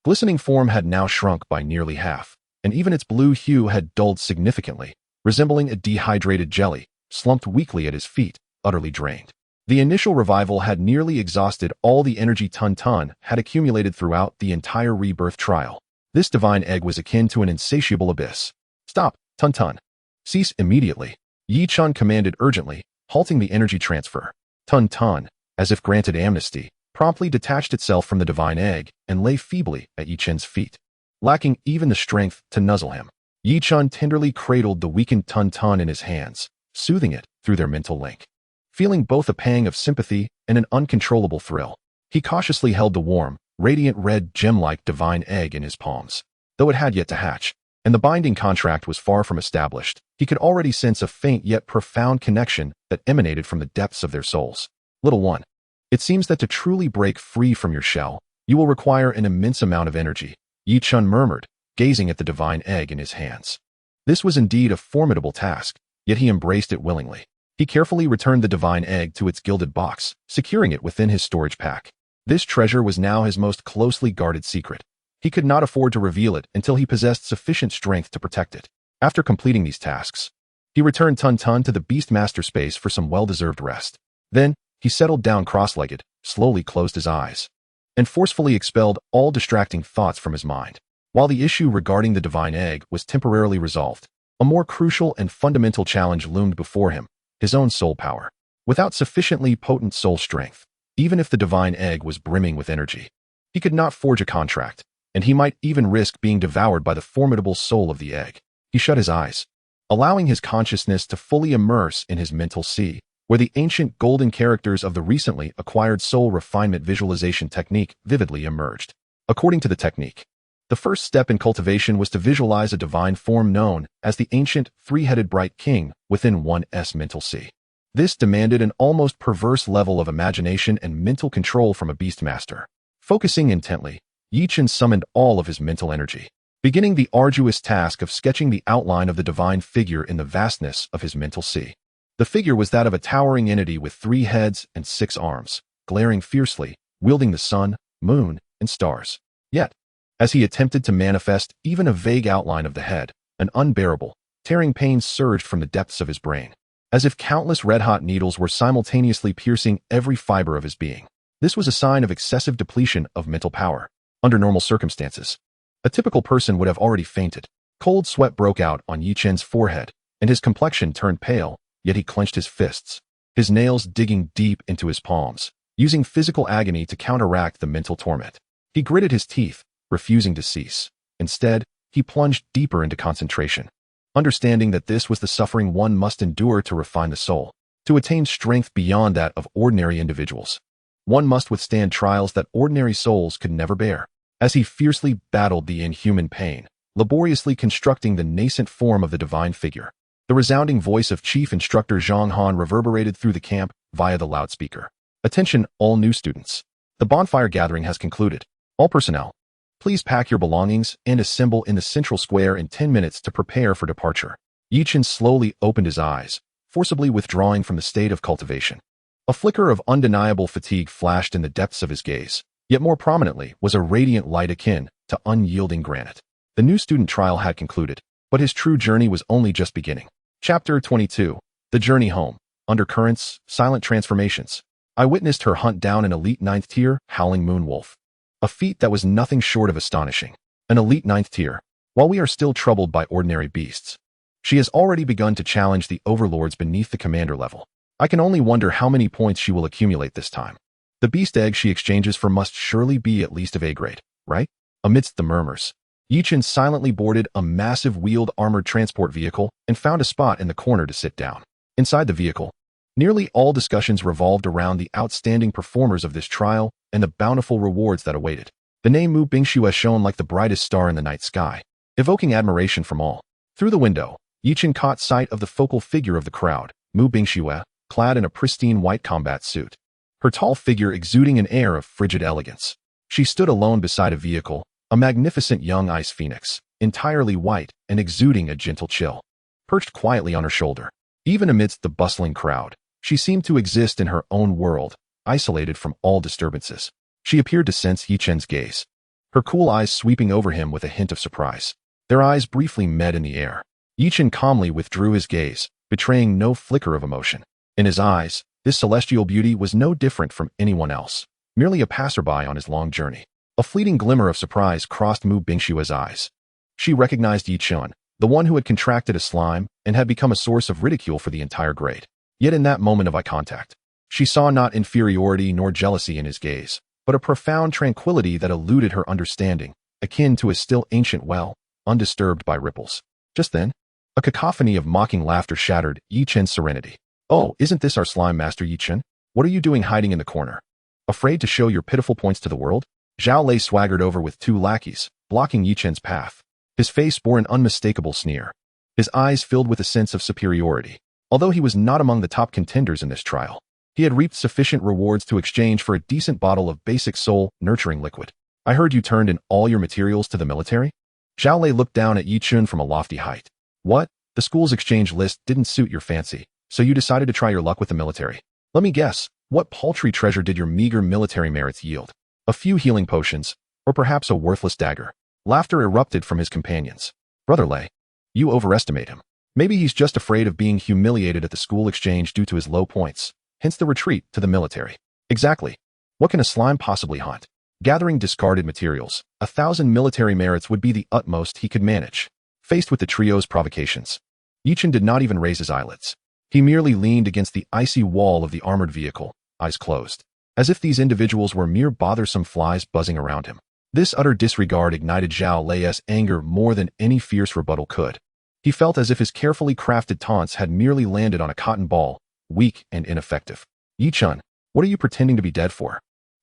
Speaker 1: glistening form had now shrunk by nearly half, and even its blue hue had dulled significantly, resembling a dehydrated jelly, slumped weakly at his feet, utterly drained. The initial revival had nearly exhausted all the energy Tun had accumulated throughout the entire rebirth trial. This divine egg was akin to an insatiable abyss. Stop, Tun. Cease immediately, Yichen commanded urgently, halting the energy transfer. Tun, as if granted amnesty, promptly detached itself from the divine egg and lay feebly at Yichen's feet. Lacking even the strength to nuzzle him, Yichen tenderly cradled the weakened Tun in his hands, soothing it through their mental link. Feeling both a pang of sympathy and an uncontrollable thrill, he cautiously held the warm, radiant red gem-like divine egg in his palms. Though it had yet to hatch, and the binding contract was far from established, he could already sense a faint yet profound connection that emanated from the depths of their souls. Little one, it seems that to truly break free from your shell, you will require an immense amount of energy, Yichen murmured, gazing at the divine egg in his hands. This was indeed a formidable task, yet he embraced it willingly. He carefully returned the divine egg to its gilded box, securing it within his storage pack. This treasure was now his most closely guarded secret. He could not afford to reveal it until he possessed sufficient strength to protect it. After completing these tasks, he returned Tun to the Beastmaster space for some well-deserved rest. Then, he settled down cross-legged, slowly closed his eyes, and forcefully expelled all distracting thoughts from his mind. While the issue regarding the divine egg was temporarily resolved, a more crucial and fundamental challenge loomed before him: his own soul power. Without sufficiently potent soul strength, even if the divine egg was brimming with energy, he could not forge a contract, and he might even risk being devoured by the formidable soul of the egg. He shut his eyes, allowing his consciousness to fully immerse in his mental sea, where the ancient golden characters of the recently acquired soul refinement visualization technique vividly emerged. According to the technique, the first step in cultivation was to visualize a divine form known as the ancient three-headed bright king within one's mental sea. This demanded an almost perverse level of imagination and mental control from a beastmaster. Focusing intently, Yichen summoned all of his mental energy, beginning the arduous task of sketching the outline of the divine figure in the vastness of his mental sea. The figure was that of a towering entity with 3 heads and 6 arms, glaring fiercely, wielding the sun, moon, and stars. Yet, as he attempted to manifest even a vague outline of the head, an unbearable, tearing pain surged from the depths of his brain. as if countless red-hot needles were simultaneously piercing every fiber of his being. This was a sign of excessive depletion of mental power. Under normal circumstances, a typical person would have already fainted. Cold sweat broke out on Yi Chen's forehead, and his complexion turned pale, yet he clenched his fists, his nails digging deep into his palms, using physical agony to counteract the mental torment. He gritted his teeth, refusing to cease. Instead, he plunged deeper into concentration, understanding that this was the suffering one must endure to refine the soul, to attain strength beyond that of ordinary individuals. One must withstand trials that ordinary souls could never bear. As he fiercely battled the inhuman pain, laboriously constructing the nascent form of the divine figure, the resounding voice of Chief Instructor Zhang Han reverberated through the camp via the loudspeaker. Attention, all new students. The bonfire gathering has concluded. All personnel, please pack your belongings and assemble in the central square in 10 minutes to prepare for departure. Yi Chen slowly opened his eyes, forcibly withdrawing from the state of cultivation. A flicker of undeniable fatigue flashed in the depths of his gaze, yet more prominently was a radiant light akin to unyielding granite. The new student trial had concluded, but his true journey was only just beginning. Chapter 22. The Journey Home. Undercurrents, Silent Transformations. I witnessed her hunt down an elite 9th tier, howling moonwolf. A feat that was nothing short of astonishing. An elite 9th tier. While we are still troubled by ordinary beasts, she has already begun to challenge the overlords beneath the commander level. I can only wonder how many points she will accumulate this time. The beast egg she exchanges for must surely be at least of A grade, right? Amidst the murmurs, Yi Chen silently boarded a massive wheeled armored transport vehicle and found a spot in the corner to sit down. Inside the vehicle, nearly all discussions revolved around the outstanding performers of this trial and the bountiful rewards that awaited. The name Mu Bingxue shone like the brightest star in the night sky, evoking admiration from all. Through the window, Yi Chen caught sight of the focal figure of the crowd, Mu Bingxue, clad in a pristine white combat suit, her tall figure exuding an air of frigid elegance. She stood alone beside a vehicle, a magnificent young ice phoenix, entirely white and exuding a gentle chill, perched quietly on her shoulder. Even amidst the bustling crowd, she seemed to exist in her own world, isolated from all disturbances. She appeared to sense Yi Chen's gaze, her cool eyes sweeping over him with a hint of surprise. Their eyes briefly met in the air. Yi Chen calmly withdrew his gaze, betraying no flicker of emotion. In his eyes, this celestial beauty was no different from anyone else, merely a passerby on his long journey. A fleeting glimmer of surprise crossed Mu Bingxue's eyes. She recognized Yi Chen, the one who had contracted a slime and had become a source of ridicule for the entire grade. Yet in that moment of eye contact, she saw not inferiority nor jealousy in his gaze, but a profound tranquility that eluded her understanding, akin to a still ancient well, undisturbed by ripples. Just then, a cacophony of mocking laughter shattered Yi Chen's serenity. "Oh, isn't this our slime master Yi Chen? What are you doing hiding in the corner? Afraid to show your pitiful points to the world?" Zhao Lei swaggered over with 2 lackeys, blocking Yi Chen's path. His face bore an unmistakable sneer, his eyes filled with a sense of superiority. Although he was not among the top contenders in this trial, he had reaped sufficient rewards to exchange for a decent bottle of basic soul-nurturing liquid. "I heard you turned in all your materials to the military?" Zhao Lei looked down at Yi Chen from a lofty height. "What? The school's exchange list didn't suit your fancy, so you decided to try your luck with the military. Let me guess, what paltry treasure did your meager military merits yield? A few healing potions, or perhaps a worthless dagger?" Laughter erupted from his companions. "Brother Lei, you overestimate him. Maybe he's just afraid of being humiliated at the school exchange due to his low points, hence the retreat to the military." "Exactly. What can a slime possibly hunt? Gathering discarded materials, 1,000 military merits would be the utmost he could manage." Faced with the trio's provocations, Yi Chen did not even raise his eyelids. He merely leaned against the icy wall of the armored vehicle, eyes closed, as if these individuals were mere bothersome flies buzzing around him. This utter disregard ignited Zhao Lei's anger more than any fierce rebuttal could. He felt as if his carefully crafted taunts had merely landed on a cotton ball, weak and ineffective. "Yi Chen, what are you pretending to be dead for?"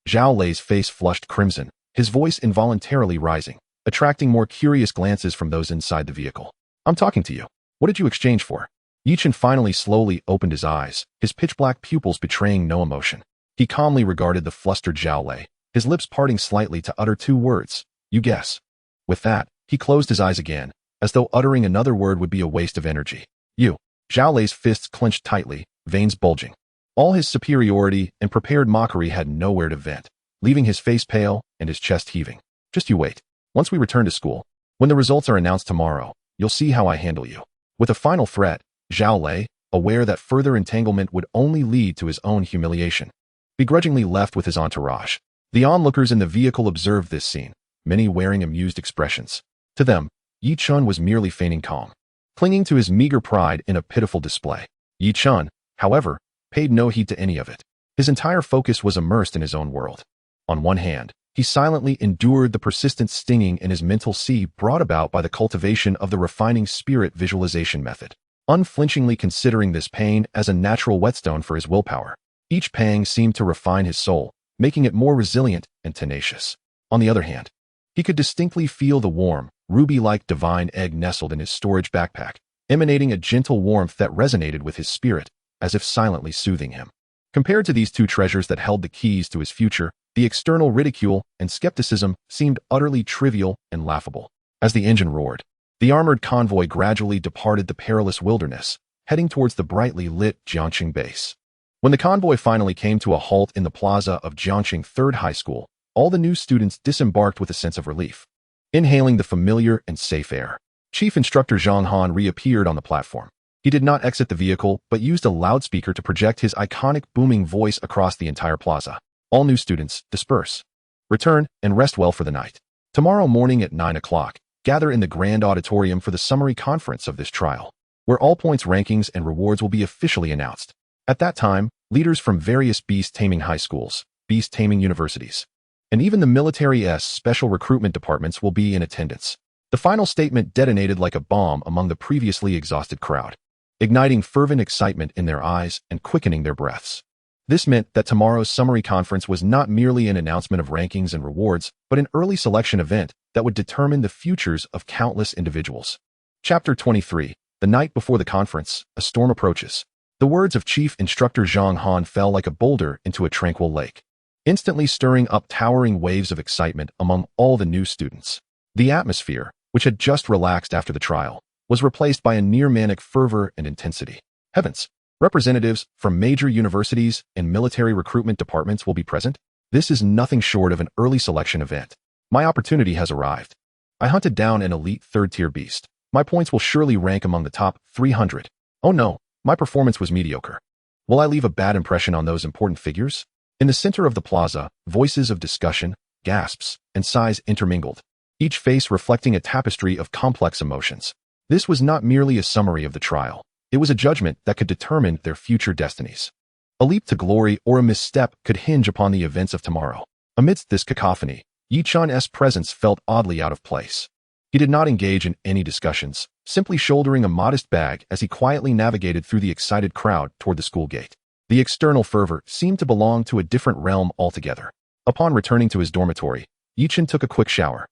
Speaker 1: Zhao Lei's face flushed crimson, his voice involuntarily rising, attracting more curious glances from those inside the vehicle. "I'm talking to you. What did you exchange for?" Yi Chen finally slowly opened his eyes, his pitch-black pupils betraying no emotion. He calmly regarded the flustered Zhao Lei, his lips parting slightly to utter 2 words, "You guess." With that, he closed his eyes again, as though uttering another word would be a waste of energy. "You." Zhao Lei's fists clenched tightly, veins bulging. All his superiority and prepared mockery had nowhere to vent, leaving his face pale and his chest heaving. "Just you wait. Once we return to school, when the results are announced tomorrow, you'll see how I handle you." With a final threat, Zhao Lei, aware that further entanglement would only lead to his own humiliation. Begrudgingly left with his entourage, the onlookers in the vehicle observed this scene, many wearing amused expressions. To them, Yi-chun was merely feigning calm, clinging to his meager pride in a pitiful display. Yi-chun, however, paid no heed to any of it. His entire focus was immersed in his own world. On one hand, he silently endured the persistent stinging in his mental sea brought about by the cultivation of the refining spirit visualization method, unflinchingly considering this pain as a natural whetstone for his willpower. Each pang seemed to refine his soul, making it more resilient and tenacious. On the other hand, he could distinctly feel the warm, ruby-like divine egg nestled in his storage backpack, emanating a gentle warmth that resonated with his spirit, as if silently soothing him. Compared to these two treasures that held the keys to his future, the external ridicule and skepticism seemed utterly trivial and laughable. As the engine roared, the armored convoy gradually departed the perilous wilderness, heading towards the brightly lit Jiangxing base. When the convoy finally came to a halt in the plaza of Jiangxing Third High School, all the new students disembarked with a sense of relief. Inhaling the familiar and safe air, Chief Instructor Zhang Han reappeared on the platform. He did not exit the vehicle, but used a loudspeaker to project his iconic booming voice across the entire plaza. All new students, disperse. Return and rest well for the night. Tomorrow morning at 9 o'clock, gather in the grand auditorium for the summary conference of this trial, where all points rankings and rewards will be officially announced. At that time, leaders from various beast taming high schools, beast taming universities, and even the military's special recruitment departments will be in attendance. The final statement detonated like a bomb among the previously exhausted crowd, igniting fervent excitement in their eyes and quickening their breaths. This meant that tomorrow's summary conference was not merely an announcement of rankings and rewards, but an early selection event that would determine the futures of countless individuals. Chapter 23. The night before the conference, a storm approaches. The words of Chief Instructor Zhang Han fell like a boulder into a tranquil lake, instantly stirring up towering waves of excitement among all the new students. The atmosphere, which had just relaxed after the trial, was replaced by a near-manic fervor and intensity. Heavens! Representatives from major universities and military recruitment departments will be present. This is nothing short of an early selection event. My opportunity has arrived. I hunted down an elite third-tier beast. My points will surely rank among the top 300. Oh no, my performance was mediocre. Will I leave a bad impression on those important figures? In the center of the plaza, voices of discussion, gasps, and sighs intermingled, each face reflecting a tapestry of complex emotions. This was not merely a summary of the trial. It was a judgment that could determine their future destinies. A leap to glory or a misstep could hinge upon the events of tomorrow. Amidst this cacophony, Yi-chan's presence felt oddly out of place. He did not engage in any discussions, simply shouldering a modest bag as he quietly navigated through the excited crowd toward the school gate. The external fervor seemed to belong to a different realm altogether. Upon returning to his dormitory, Yi-chan took a quick shower,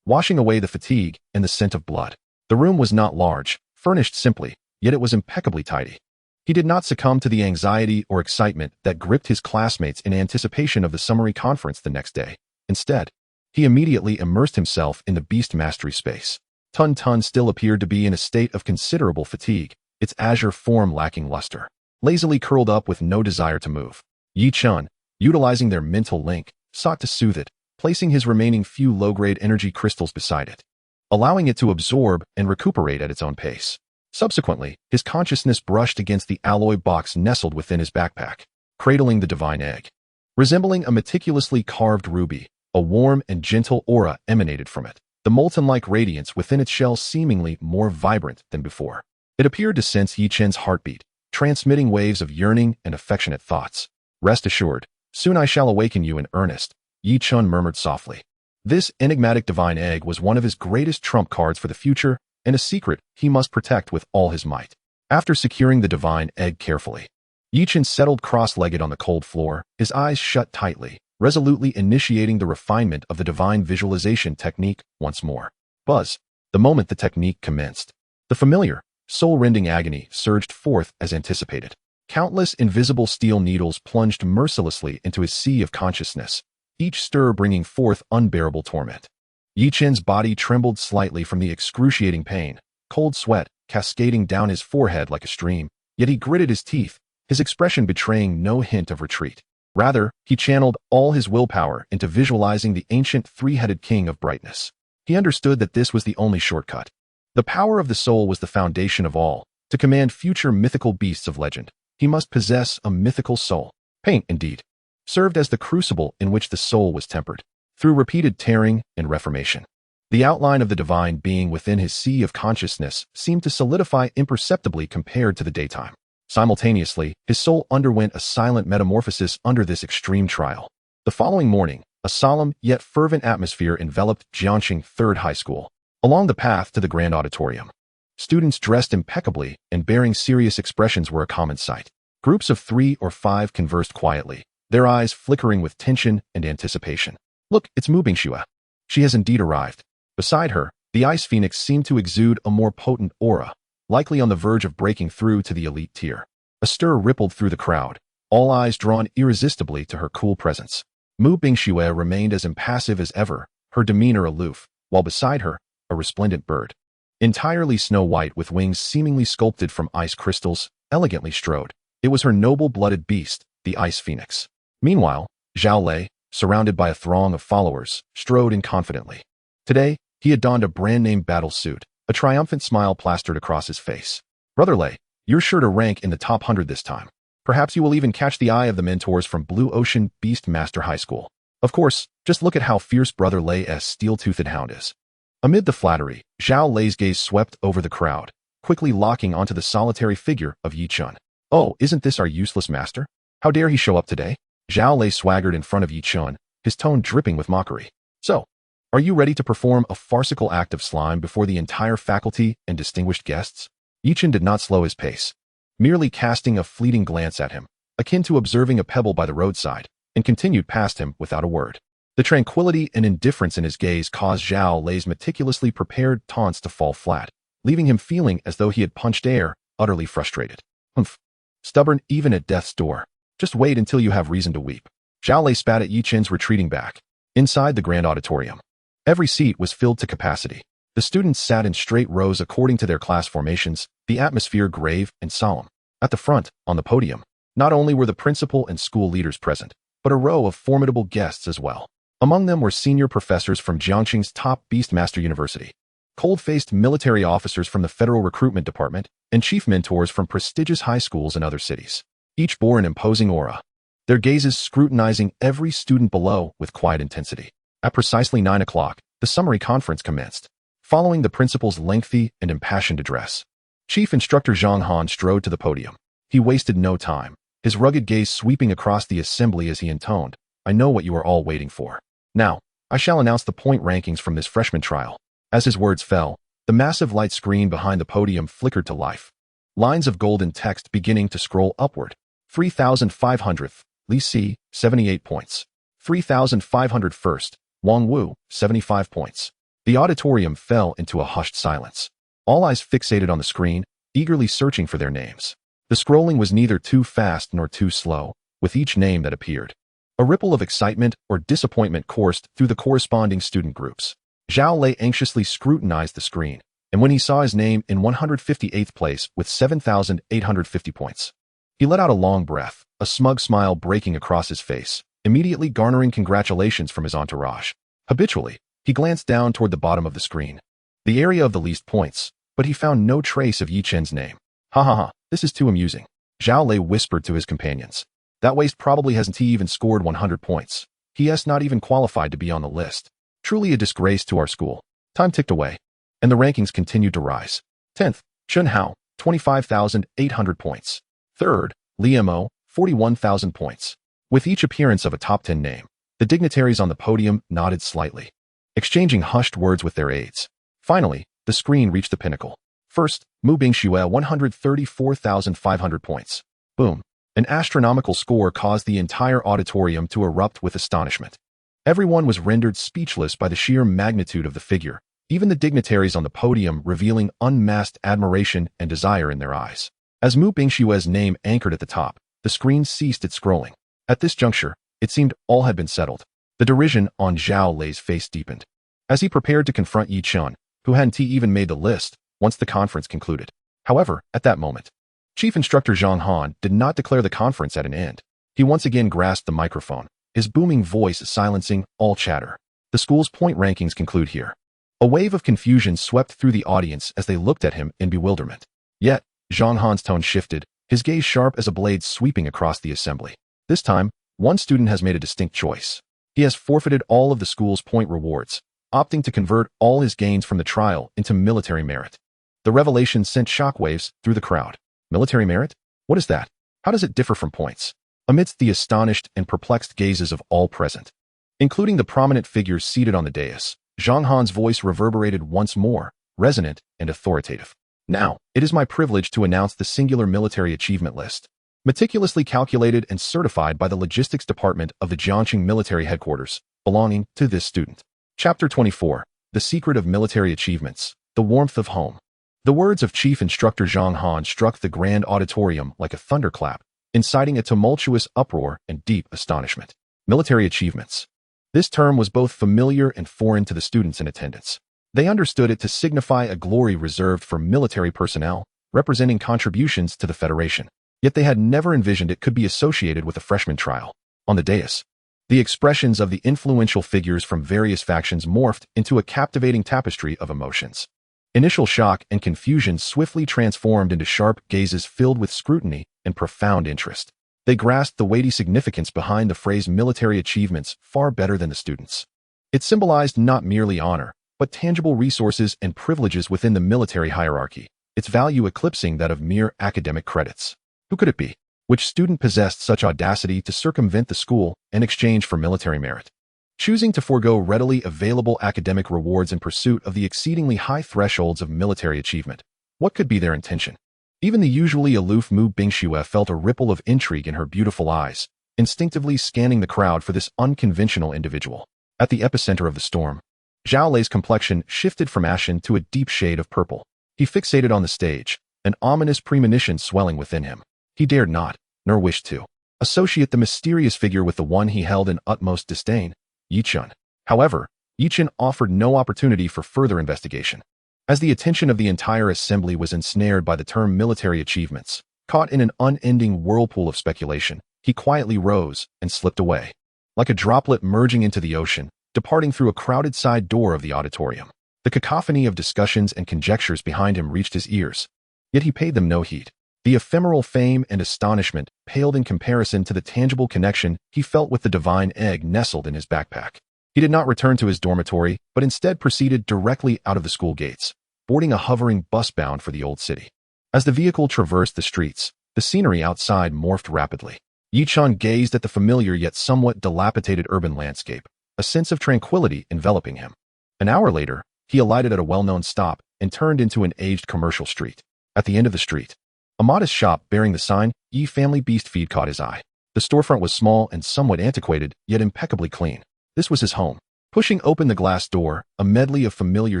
Speaker 1: washing away the fatigue and the scent of blood. The room was not large, furnished simply, yet it was impeccably tidy. He did not succumb to the anxiety or excitement that gripped his classmates in anticipation of the summary conference the next day. Instead, he immediately immersed himself in the beast mastery space. Tun Tun still appeared to be in a state of considerable fatigue, its azure form lacking luster, lazily curled up with no desire to move. Yi-chun, utilizing their mental link, sought to soothe it, placing his remaining few low-grade energy crystals beside it, allowing it to absorb and recuperate at its own pace. Subsequently, his consciousness brushed against the alloy box nestled within his backpack, cradling the divine egg. Resembling a meticulously carved ruby, a warm and gentle aura emanated from it, the molten-like radiance within its shell seemingly more vibrant than before. It appeared to sense Yi-chan's heartbeat, transmitting waves of yearning and affectionate thoughts. Rest assured, soon I shall awaken you in earnest, Yi-chan murmured softly. This enigmatic divine egg was one of his greatest trump cards for the future, and a secret he must protect with all his might. After securing the divine egg carefully, Yi-chan settled cross-legged on the cold floor, his eyes shut tightly, resolutely initiating the refinement of the divine visualization technique once more. Buzz. The moment the technique commenced, the familiar, soul-rending agony surged forth as anticipated. Countless invisible steel needles plunged mercilessly into his sea of consciousness, each stir bringing forth unbearable torment. Yi-chan's body trembled slightly from the excruciating pain, cold sweat cascading down his forehead like a stream, yet he gritted his teeth, his expression betraying no hint of retreat. Rather, he channeled all his willpower into visualizing the ancient three-headed king of brightness. He understood that this was the only shortcut. The power of the soul was the foundation of all, To command future mythical beasts of legend, he must possess a mythical soul. Pain, indeed, served as the crucible in which the soul was tempered, through repeated tearing and reformation. The outline of the divine being within his sea of consciousness seemed to solidify imperceptibly compared to the daytime. Simultaneously, his soul underwent a silent metamorphosis under this extreme trial. The following morning, a solemn yet fervent atmosphere enveloped Jiangxing Third High School. Along the path to the grand auditorium, students dressed impeccably and bearing serious expressions were a common sight. Groups of 3 or 5 conversed quietly, their eyes flickering with tension and anticipation. Look, it's Mu Bingxue. She has indeed arrived. Beside her, the Ice Phoenix seemed to exude a more potent aura, likely on the verge of breaking through to the elite tier. A stir rippled through the crowd, all eyes drawn irresistibly to her cool presence. Mu Bingxue remained as impassive as ever, her demeanor aloof, while beside her, a resplendent bird, entirely snow-white with wings seemingly sculpted from ice crystals, elegantly strode. It was her noble-blooded beast, the Ice Phoenix. Meanwhile, Zhao Lei, surrounded by a throng of followers, strode in confidently. Today, he had donned a brand-name battle suit, a triumphant smile plastered across his face. Brother Lei, you're sure to rank in the top 100 this time. Perhaps you will even catch the eye of the mentors from Blue Ocean Beast Master High School. Of course, just look at how fierce Brother Lei's steel-toothed hound is. Amid the flattery, Zhao Lei's gaze swept over the crowd, quickly locking onto the solitary figure of Yi Chun. Oh, isn't this our useless master? How dare he show up today? Zhao Lei swaggered in front of Yi Chun, his tone dripping with mockery. So, are you ready to perform a farcical act of slime before the entire faculty and distinguished guests? Yi Chun did not slow his pace, merely casting a fleeting glance at him, akin to observing a pebble by the roadside, and continued past him without a word. The tranquility and indifference in his gaze caused Zhao Lei's meticulously prepared taunts to fall flat, leaving him feeling as though he had punched air, utterly frustrated. Humph. Stubborn even at death's door. Just wait until you have reason to weep. Zhao Lei spat at Yi Chun's retreating back. Inside the grand auditorium, every seat was filled to capacity. The students sat in straight rows according to their class formations, the atmosphere grave and solemn. At the front, on the podium, not only were the principal and school leaders present, but a row of formidable guests as well. Among them were senior professors from Jiangxing's top Beastmaster University, cold-faced military officers from the Federal Recruitment Department, and chief mentors from prestigious high schools in other cities. Each bore an imposing aura, their gazes scrutinizing every student below with quiet intensity. At precisely 9 o'clock, the summary conference commenced. Following the principal's lengthy and impassioned address, Chief Instructor Zhang Han strode to the podium. He wasted no time, his rugged gaze sweeping across the assembly as he intoned, "I know what you are all waiting for. Now, I shall announce the point rankings from this freshman trial." As his words fell, the massive light screen behind the podium flickered to life. Lines of golden text beginning to scroll upward. 3,500th, Li Si, 78 points. 3,501st, Wang Wu, 75 points. The auditorium fell into a hushed silence. All eyes fixated on the screen, eagerly searching for their names. The scrolling was neither too fast nor too slow, with each name that appeared. A ripple of excitement or disappointment coursed through the corresponding student groups. Zhao Lei anxiously scrutinized the screen, and when he saw his name in 158th place with 7,850 points, he let out a long breath, a smug smile breaking across his face, immediately garnering congratulations from his entourage. Habitually, he glanced down toward the bottom of the screen, the area of the least points, but he found no trace of Yi Chun's name. Ha ha ha, this is too amusing. Zhao Lei whispered to his companions. That waste probably hasn't even scored 100 points. He has not even qualified to be on the list. Truly a disgrace to our school. Time ticked away, and the rankings continued to rise. 10th, Chun Hao, 25,800 points. 3rd, Li Mo, 41,000 points. With each appearance of a top 10 name, the dignitaries on the podium nodded slightly, exchanging hushed words with their aides. Finally, the screen reached the pinnacle. First, Mu Bingxue, 134,500 points. Boom. An astronomical score caused the entire auditorium to erupt with astonishment. Everyone was rendered speechless by the sheer magnitude of the figure, even the dignitaries on the podium revealing unmasked admiration and desire in their eyes. As Mu Bingxue's name anchored at the top, the screen ceased its scrolling. At this juncture, it seemed all had been settled. The derision on Zhao Lei's face deepened, as he prepared to confront Yi Chun, who hadn't even made the list, once the conference concluded. However, at that moment, Chief Instructor Zhang Han did not declare the conference at an end. He once again grasped the microphone, his booming voice silencing all chatter. The school's point rankings conclude here. A wave of confusion swept through the audience as they looked at him in bewilderment. Yet, Zhang Han's tone shifted, his gaze sharp as a blade sweeping across the assembly. This time, one student has made a distinct choice. He has forfeited all of the school's point rewards, opting to convert all his gains from the trial into military merit. The revelation sent shockwaves through the crowd. Military merit? What is that? How does it differ from points? Amidst the astonished and perplexed gazes of all present, including the prominent figures seated on the dais, Zhang Han's voice reverberated once more, resonant and authoritative. Now, it is my privilege to announce the singular military achievement list, meticulously calculated and certified by the logistics department of the Jiangqing military headquarters, belonging to this student. Chapter 24. The Secret of Military Achievements, the Warmth of Home. The words of Chief Instructor Zhang Han struck the grand auditorium like a thunderclap, inciting a tumultuous uproar and deep astonishment. Military achievements. This term was both familiar and foreign to the students in attendance. They understood it to signify a glory reserved for military personnel, representing contributions to the Federation. Yet they had never envisioned it could be associated with a freshman trial. On the dais, the expressions of the influential figures from various factions morphed into a captivating tapestry of emotions. Initial shock and confusion swiftly transformed into sharp gazes filled with scrutiny and profound interest. They grasped the weighty significance behind the phrase military achievements far better than the students. It symbolized not merely honor, but tangible resources and privileges within the military hierarchy, its value eclipsing that of mere academic credits. Who could it be? Which student possessed such audacity to circumvent the school in exchange for military merit? Choosing to forego readily available academic rewards in pursuit of the exceedingly high thresholds of military achievement. What could be their intention? Even the usually aloof Mu Bingxue felt a ripple of intrigue in her beautiful eyes, instinctively scanning the crowd for this unconventional individual. At the epicenter of the storm, Zhao Lei's complexion shifted from ashen to a deep shade of purple. He fixated on the stage, an ominous premonition swelling within him. He dared not, nor wished to, associate the mysterious figure with the one he held in utmost disdain, Yichun. However, Yichun offered no opportunity for further investigation. As the attention of the entire assembly was ensnared by the term military achievements, caught in an unending whirlpool of speculation, he quietly rose and slipped away. Like a droplet merging into the ocean, departing through a crowded side door of the auditorium. The cacophony of discussions and conjectures behind him reached his ears, yet he paid them no heed. The ephemeral fame and astonishment paled in comparison to the tangible connection he felt with the divine egg nestled in his backpack. He did not return to his dormitory, but instead proceeded directly out of the school gates, boarding a hovering bus bound for the old city. As the vehicle traversed the streets, the scenery outside morphed rapidly. Yichun gazed at the familiar yet somewhat dilapidated urban landscape, a sense of tranquility enveloping him. An hour later, he alighted at a well-known stop and turned into an aged commercial street. At the end of the street, a modest shop bearing the sign, Yi Family Beast Feed caught his eye. The storefront was small and somewhat antiquated, yet impeccably clean. This was his home. Pushing open the glass door, a medley of familiar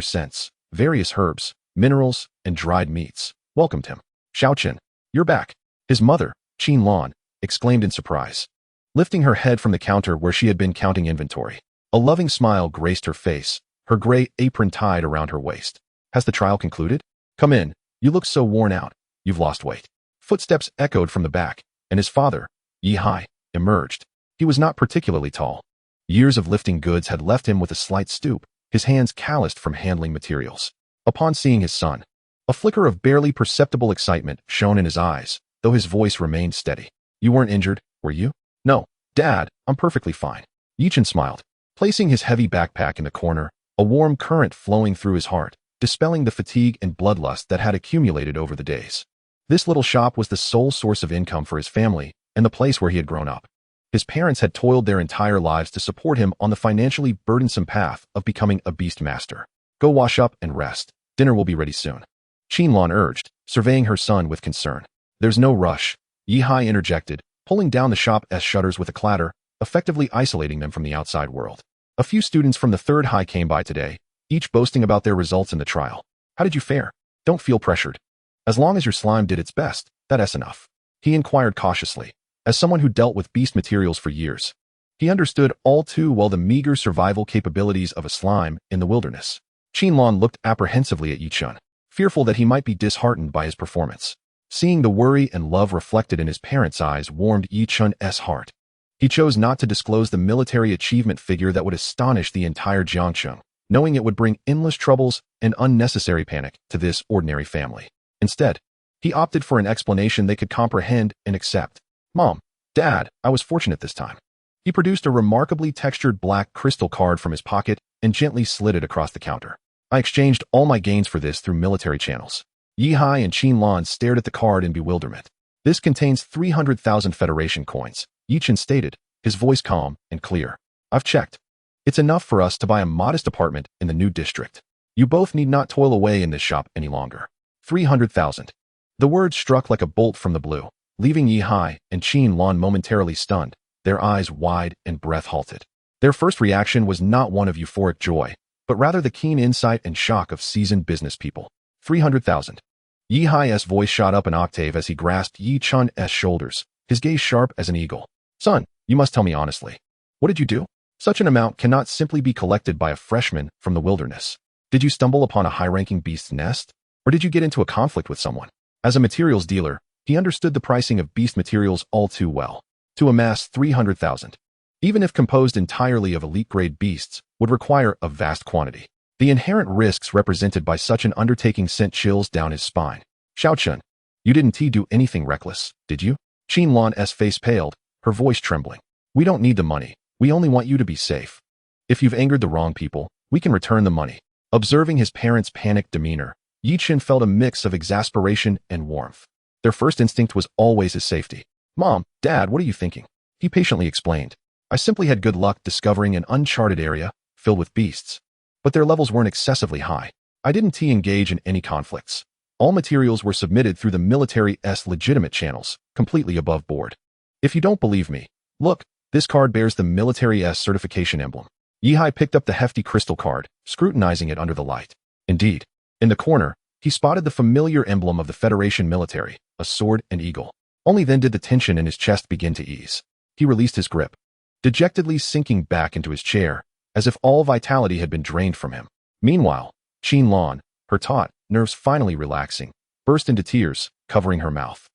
Speaker 1: scents, various herbs, minerals, and dried meats, welcomed him. Xiaoqin, you're back. His mother, Qin Lan, exclaimed in surprise, lifting her head from the counter where she had been counting inventory. A loving smile graced her face, her gray apron tied around her waist. Has the trial concluded? Come in. You look so worn out. You've lost weight. Footsteps echoed from the back, and his father, Yi Hai, emerged. He was not particularly tall. Years of lifting goods had left him with a slight stoop, his hands calloused from handling materials. Upon seeing his son, a flicker of barely perceptible excitement shone in his eyes, though his voice remained steady. You weren't injured, were you? No, Dad, I'm perfectly fine. Yichun smiled, placing his heavy backpack in the corner, a warm current flowing through his heart, dispelling the fatigue and bloodlust that had accumulated over the days. This little shop was the sole source of income for his family and the place where he had grown up. His parents had toiled their entire lives to support him on the financially burdensome path of becoming a beast master. Go wash up and rest. Dinner will be ready soon. Qinlan urged, surveying her son with concern. There's no rush, Yi Hai interjected, pulling down the shop's shutters with a clatter, effectively isolating them from the outside world. A few students from the third high came by today, each boasting about their results in the trial. How did you fare? Don't feel pressured. As long as your slime did its best, that's enough. He inquired cautiously, as someone who dealt with beast materials for years. He understood all too well the meager survival capabilities of a slime in the wilderness. Qinlan looked apprehensively at Yichun, fearful that he might be disheartened by his performance. Seeing the worry and love reflected in his parents' eyes warmed Yichun's heart. He chose not to disclose the military achievement figure that would astonish the entire Jiangcheng, knowing it would bring endless troubles and unnecessary panic to this ordinary family. Instead, He opted for an explanation they could comprehend and accept. Mom, Dad, I was fortunate this time. He produced a remarkably textured black crystal card from his pocket and gently slid it across the counter. I exchanged all my gains for this through military channels. Yihai and Qinlan stared at the card in bewilderment. This contains 300,000 Federation coins, Yichin stated, his voice calm and clear. I've checked. It's enough for us to buy a modest apartment in the new district. You both need not toil away in this shop any longer. 300,000. The words struck like a bolt from the blue, leaving Yihai and Qinlan momentarily stunned, their eyes wide and breath halted. Their first reaction was not one of euphoric joy, but rather the keen insight and shock of seasoned business people. 300,000. Yihai's voice shot up an octave as he grasped Yi Chun's shoulders, his gaze sharp as an eagle. Son, you must tell me honestly. What did you do? Such an amount cannot simply be collected by a freshman from the wilderness. Did you stumble upon a high-ranking beast's nest? Or did you get into a conflict with someone? As a materials dealer, he understood the pricing of beast materials all too well. To amass 300,000, even if composed entirely of elite-grade beasts, would require a vast quantity. The inherent risks represented by such an undertaking sent chills down his spine. Xiaochun, you didn't do anything reckless, did you? Qinlan's face paled, her voice trembling. We don't need the money. We only want you to be safe. If you've angered the wrong people, we can return the money. Observing his parents' panicked demeanor, Yichin felt a mix of exasperation and warmth. Their first instinct was always his safety. Mom, Dad, what are you thinking? He patiently explained. I simply had good luck discovering an uncharted area filled with beasts. But their levels weren't excessively high. I didn't engage in any conflicts. All materials were submitted through the military's legitimate channels, completely above board. If you don't believe me, look, this card bears the military's certification emblem. Yihai picked up the hefty crystal card, scrutinizing it under the light. Indeed, in the corner, he spotted the familiar emblem of the Federation military, a sword and eagle. Only then did the tension in his chest begin to ease. He released his grip, dejectedly sinking back into his chair, as if all vitality had been drained from him. Meanwhile, Qinlan, her taut nerves finally relaxing, burst into tears, covering her mouth.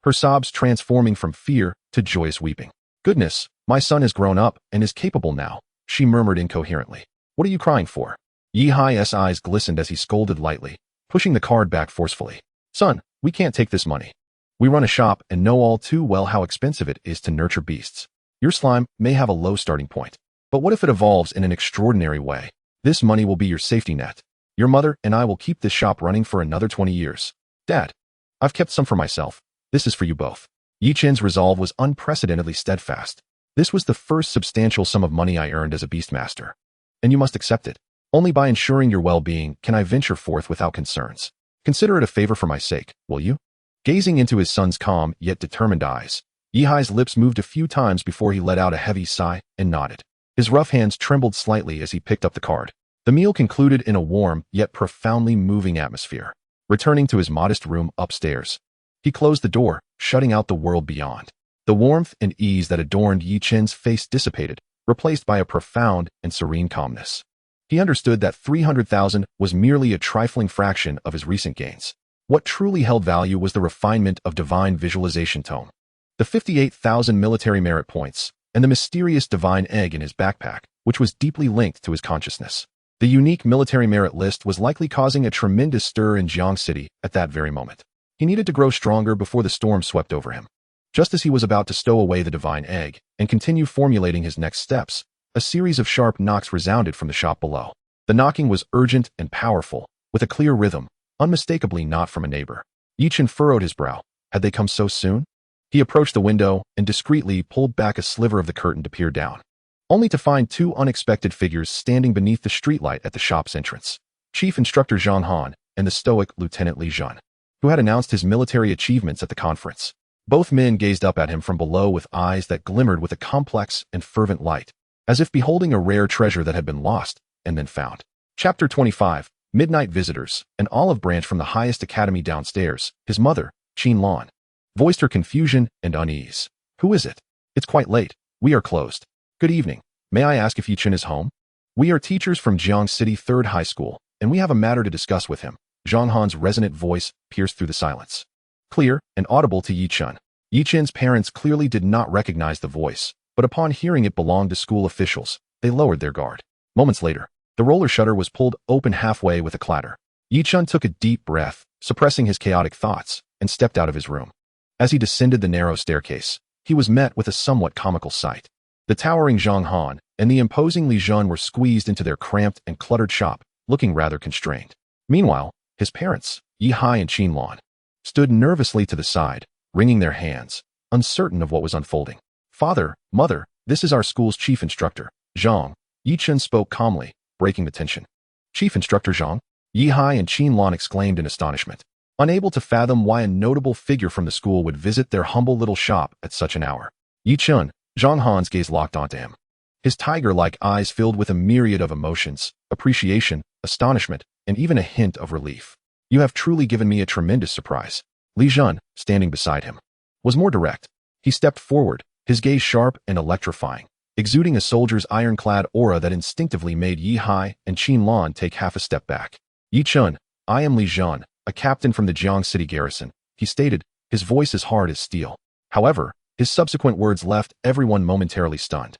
Speaker 1: Her sobs transforming from fear to joyous weeping. Goodness, my son has grown up and is capable now, she murmured incoherently. What are you crying for? Yihai's eyes glistened as he scolded lightly, pushing the card back forcefully. Son, we can't take this money. We run a shop and know all too well how expensive it is to nurture beasts. Your slime may have a low starting point, but what if it evolves in an extraordinary way? This money will be your safety net. Your mother and I will keep this shop running for another 20 years. Dad, I've kept some for myself. This is for you both. Yichin's resolve was unprecedentedly steadfast. This was the first substantial sum of money I earned as a beastmaster, and you must accept it. Only by ensuring your well-being can I venture forth without concerns. Consider it a favor for my sake, will you? Gazing into his son's calm yet determined eyes, Yihai's lips moved a few times before he let out a heavy sigh and nodded. His rough hands trembled slightly as he picked up the card. The meal concluded in a warm yet profoundly moving atmosphere. Returning to his modest room upstairs, he closed the door, shutting out the world beyond. The warmth and ease that adorned Yichin's face dissipated, replaced by a profound and serene calmness. He understood that 300,000 was merely a trifling fraction of his recent gains. What truly held value was the refinement of divine visualization tome, the 58,000 military merit points, and the mysterious divine egg in his backpack, which was deeply linked to his consciousness. The unique military merit list was likely causing a tremendous stir in Jiang City at that very moment. He needed to grow stronger before the storm swept over him. Just as he was about to stow away the divine egg and continue formulating his next steps, a series of sharp knocks resounded from the shop below. The knocking was urgent and powerful, with a clear rhythm, unmistakably not from a neighbor. Yichin furrowed his brow. Had they come so soon? He approached the window and discreetly pulled back a sliver of the curtain to peer down, only to find two unexpected figures standing beneath the streetlight at the shop's entrance. Chief Instructor Zhang Han and the stoic Lieutenant Li Zhen, who had announced his military achievements at the conference. Both men gazed up at him from below with eyes that glimmered with a complex and fervent light, as if beholding a rare treasure that had been lost and then found. Chapter 25, Midnight Visitors. An olive branch from the highest academy downstairs, his mother, Qinlan, voiced her confusion and unease. Who is it? It's quite late. We are closed. Good evening. May I ask if Yichin is home? We are teachers from Jiang City 3rd High School, and we have a matter to discuss with him. Zhang Han's resonant voice pierced through the silence, clear and audible to Yichin. Yichin's parents clearly did not recognize the voice, but upon hearing it belonged to school officials, they lowered their guard. Moments later, the roller shutter was pulled open halfway with a clatter. Yichin took a deep breath, suppressing his chaotic thoughts, and stepped out of his room. As he descended the narrow staircase, he was met with a somewhat comical sight. The towering Zhang Han and the imposing Li Jun were squeezed into their cramped and cluttered shop, looking rather constrained. Meanwhile, his parents, Yi Hai and Qin Lan, stood nervously to the side, wringing their hands, uncertain of what was unfolding. "Father, mother, this is our school's chief instructor, Zhang," Yi Chun spoke calmly, breaking the tension. "Chief Instructor Zhang?" Yi Hai and Qin Lan exclaimed in astonishment, unable to fathom why a notable figure from the school would visit their humble little shop at such an hour. Yi Chun, Zhang Han's gaze locked onto him. His tiger-like eyes filled with a myriad of emotions, appreciation, astonishment, and even a hint of relief. "You have truly given me a tremendous surprise." Li Jun, standing beside him, was more direct. He stepped forward, his gaze sharp and electrifying, exuding a soldier's ironclad aura that instinctively made Yi Hai and Qin Lan take half a step back. "Yi Chun, I am Li Jun, a captain from the Jiang City garrison," he stated, his voice as hard as steel. However, his subsequent words left everyone momentarily stunned.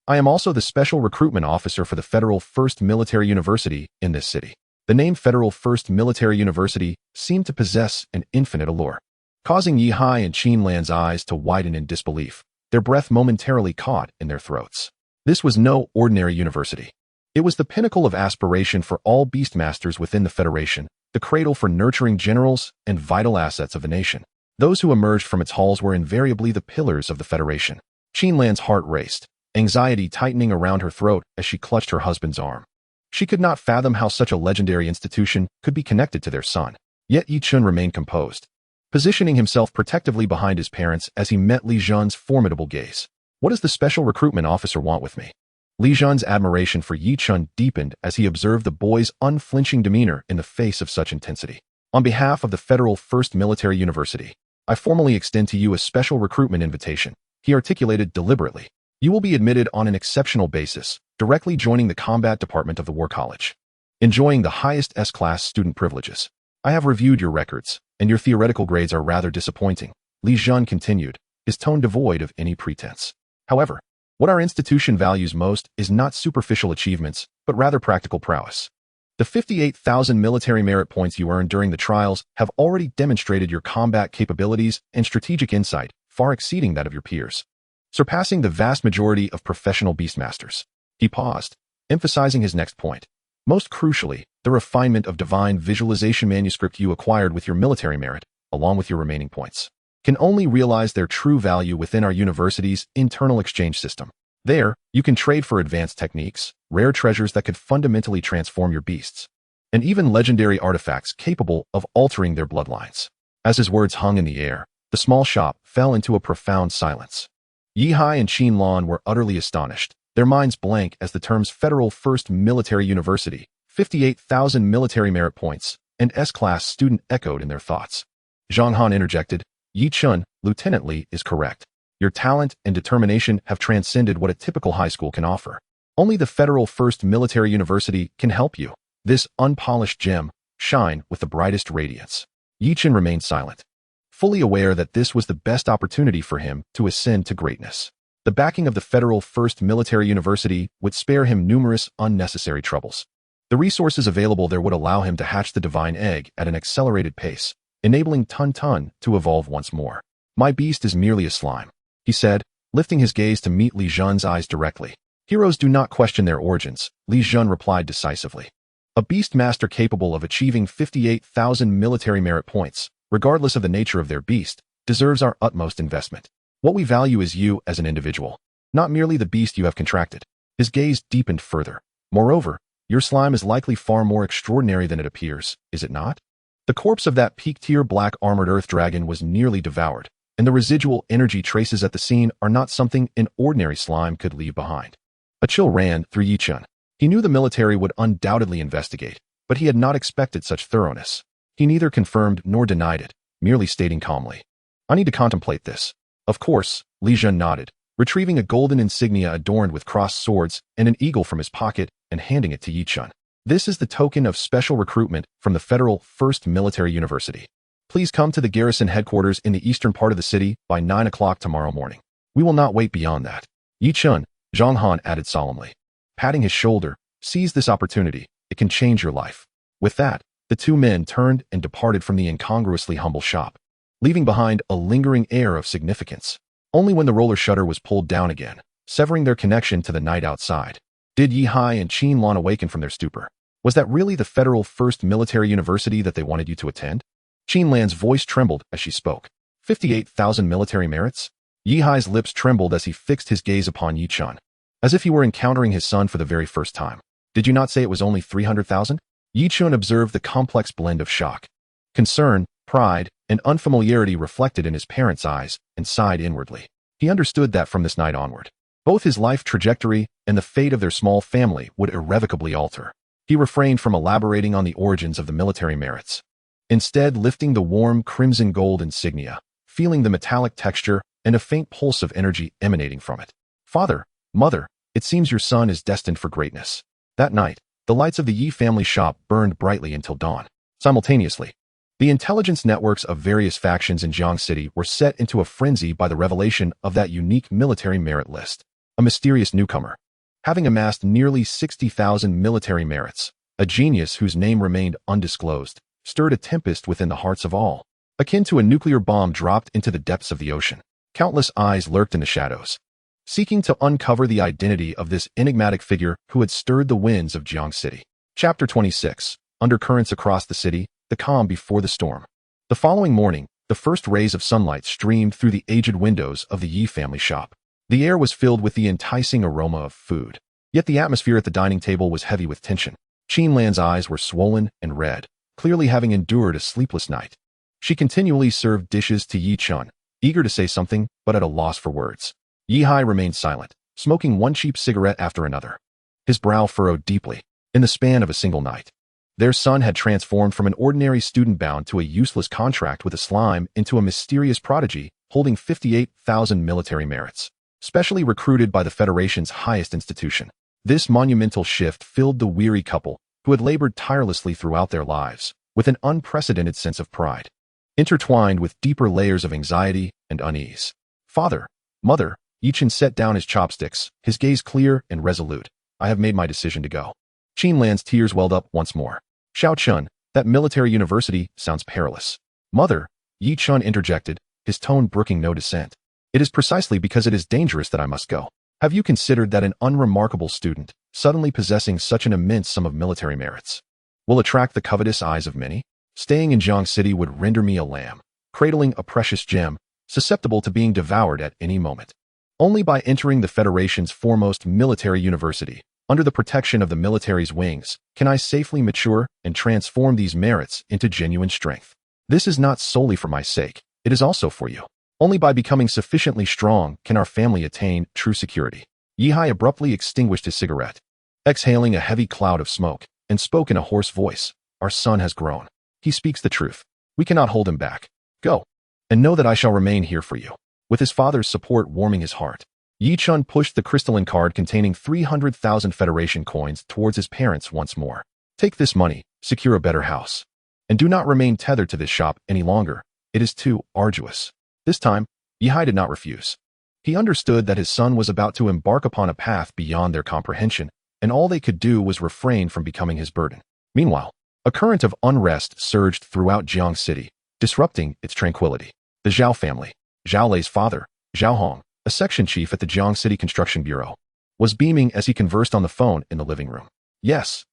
Speaker 1: "I am also the special recruitment officer for the Federal First Military University in this city." The name Federal First Military University seemed to possess an infinite allure, causing Yi Hai and Qin Lan's eyes to widen in disbelief, their breath momentarily caught in their throats. This was no ordinary university. It was the pinnacle of aspiration for all beastmasters within the Federation, the cradle for nurturing generals and vital assets of the nation. Those who emerged from its halls were invariably the pillars of the Federation. Qin Lan's heart raced, anxiety tightening around her throat as she clutched her husband's arm. She could not fathom how such a legendary institution could be connected to their son. Yet Yi Chun remained composed, positioning himself protectively behind his parents as he met Li Jun's formidable gaze. "What does the special recruitment officer want with me?" Li Jun's admiration for Yi Chun deepened as he observed the boy's unflinching demeanor in the face of such intensity. "On behalf of the Federal First Military University, I formally extend to you a special recruitment invitation," he articulated deliberately. "You will be admitted on an exceptional basis, directly joining the combat department of the War College, enjoying the highest S-class student privileges. I have reviewed your records, and your theoretical grades are rather disappointing," Li Jun continued, his tone devoid of any pretense. "However, what our institution values most is not superficial achievements, but rather practical prowess. The 58,000 military merit points you earned during the trials have already demonstrated your combat capabilities and strategic insight, far exceeding that of your peers, surpassing the vast majority of professional beastmasters." He paused, emphasizing his next point. "Most crucially, the refinement of divine visualization manuscript you acquired with your military merit, along with your remaining points, can only realize their true value within our university's internal exchange system. There, you can trade for advanced techniques, rare treasures that could fundamentally transform your beasts, and even legendary artifacts capable of altering their bloodlines." As his words hung in the air, the small shop fell into a profound silence. Yi Hai and Qin Lan were utterly astonished, their minds blank as the terms Federal First Military University, 58,000 military merit points, and S-class student echoed in their thoughts. Zhang Han interjected, "Yi Chun, Lieutenant Li is correct. Your talent and determination have transcended what a typical high school can offer. Only the Federal First Military University can help you. This unpolished gem shine with the brightest radiance." Yi Chun remained silent, fully aware that this was the best opportunity for him to ascend to greatness. The backing of the Federal First Military University would spare him numerous unnecessary troubles. The resources available there would allow him to hatch the divine egg at an accelerated pace, enabling Tun Tun to evolve once more. "My beast is merely a slime," he said, lifting his gaze to meet Li Jun's eyes directly. "Heroes do not question their origins," Li Jun replied decisively. "A beast master capable of achieving 58,000 military merit points, regardless of the nature of their beast, deserves our utmost investment. What we value is you as an individual, not merely the beast you have contracted." His gaze deepened further. "Moreover, your slime is likely far more extraordinary than it appears, is it not? The corpse of that peak-tier black armored earth dragon was nearly devoured, and the residual energy traces at the scene are not something an ordinary slime could leave behind." A chill ran through Yi Chun. He knew the military would undoubtedly investigate, but he had not expected such thoroughness. He neither confirmed nor denied it, merely stating calmly, "I need to contemplate this." "Of course," Li Jun nodded, retrieving a golden insignia adorned with crossed swords and an eagle from his pocket and handing it to Yi Chun. "This is the token of special recruitment from the Federal First Military University. Please come to the garrison headquarters in the eastern part of the city by 9 o'clock tomorrow morning. We will not wait beyond that." Yi Chun, Zhang Han added solemnly, patting his shoulder, "Seize this opportunity, it can change your life." With that, the two men turned and departed from the incongruously humble shop. leaving behind a lingering air of significance. Only when the roller shutter was pulled down again, severing their connection to the night outside, did Yihai and Qinlan awaken from their stupor. Was that really the federal first military university that they wanted you to attend? Qinlan's voice trembled as she spoke. 58,000 military merits? Yihai's lips trembled as he fixed his gaze upon Yichun, as if he were encountering his son for the very first time. Did you not say it was only 300,000? Yichun observed the complex blend of shock, concern, pride, and unfamiliarity reflected in his parents' eyes and sighed inwardly. He understood that from this night onward, both his life trajectory and the fate of their small family would irrevocably alter. He refrained from elaborating on the origins of the military merits, instead lifting the warm crimson gold insignia, feeling the metallic texture and a faint pulse of energy emanating from it. Father, mother, it seems your son is destined for greatness. That night, the lights of the Yi family shop burned brightly until dawn. Simultaneously, the intelligence networks of various factions in Jiang City were set into a frenzy by the revelation of that unique military merit list. A mysterious newcomer, having amassed nearly 60,000 military merits, a genius whose name remained undisclosed, stirred a tempest within the hearts of all, akin to a nuclear bomb dropped into the depths of the ocean. Countless eyes lurked in the shadows, seeking to uncover the identity of this enigmatic figure who had stirred the winds of Jiang City. Chapter 26. Undercurrents across the city, the calm before the storm. The following morning, the first rays of sunlight streamed through the aged windows of the Yi family shop. The air was filled with the enticing aroma of food, yet the atmosphere at the dining table was heavy with tension. Qinlan's eyes were swollen and red, clearly having endured a sleepless night. She continually served dishes to Yichun, eager to say something, but at a loss for words. Yihai remained silent, smoking one cheap cigarette after another. His brow furrowed deeply. In the span of a single night, their son had transformed from an ordinary student bound to a useless contract with a slime into a mysterious prodigy holding 58,000 military merits, specially recruited by the Federation's highest institution. This monumental shift filled the weary couple, who had labored tirelessly throughout their lives, with an unprecedented sense of pride, intertwined with deeper layers of anxiety and unease. Father, mother, Yichun set down his chopsticks, his gaze clear and resolute. I have made my decision to go. Qinlan's tears welled up once more. Xiaochun, that military university sounds perilous. Mother, Yichun interjected, his tone brooking no dissent. It is precisely because it is dangerous that I must go. Have you considered that an unremarkable student, suddenly possessing such an immense sum of military merits, will attract the covetous eyes of many? Staying in Jiang City would render me a lamb, cradling a precious gem, susceptible to being devoured at any moment. Only by entering the Federation's foremost military university, under the protection of the military's wings, can I safely mature and transform these merits into genuine strength. This is not solely for my sake, it is also for you. Only by becoming sufficiently strong can our family attain true security. Yihai abruptly extinguished his cigarette, exhaling a heavy cloud of smoke, and spoke in a hoarse voice. Our son has grown. He speaks the truth. We cannot hold him back. Go, and know that I shall remain here for you. With his father's support warming his heart, Yichun pushed the crystalline card containing 300,000 Federation coins towards his parents once more. Take this money, secure a better house, and do not remain tethered to this shop any longer. It is too arduous. This time, Yihai did not refuse. He understood that his son was about to embark upon a path beyond their comprehension, and all they could do was refrain from becoming his burden. Meanwhile, a current of unrest surged throughout Jiang City, disrupting its tranquility. The Zhao family, Zhao Lei's father, Zhao Hong, a section chief at the Jiang City Construction Bureau, was beaming as he conversed on the phone in the living room. Yes,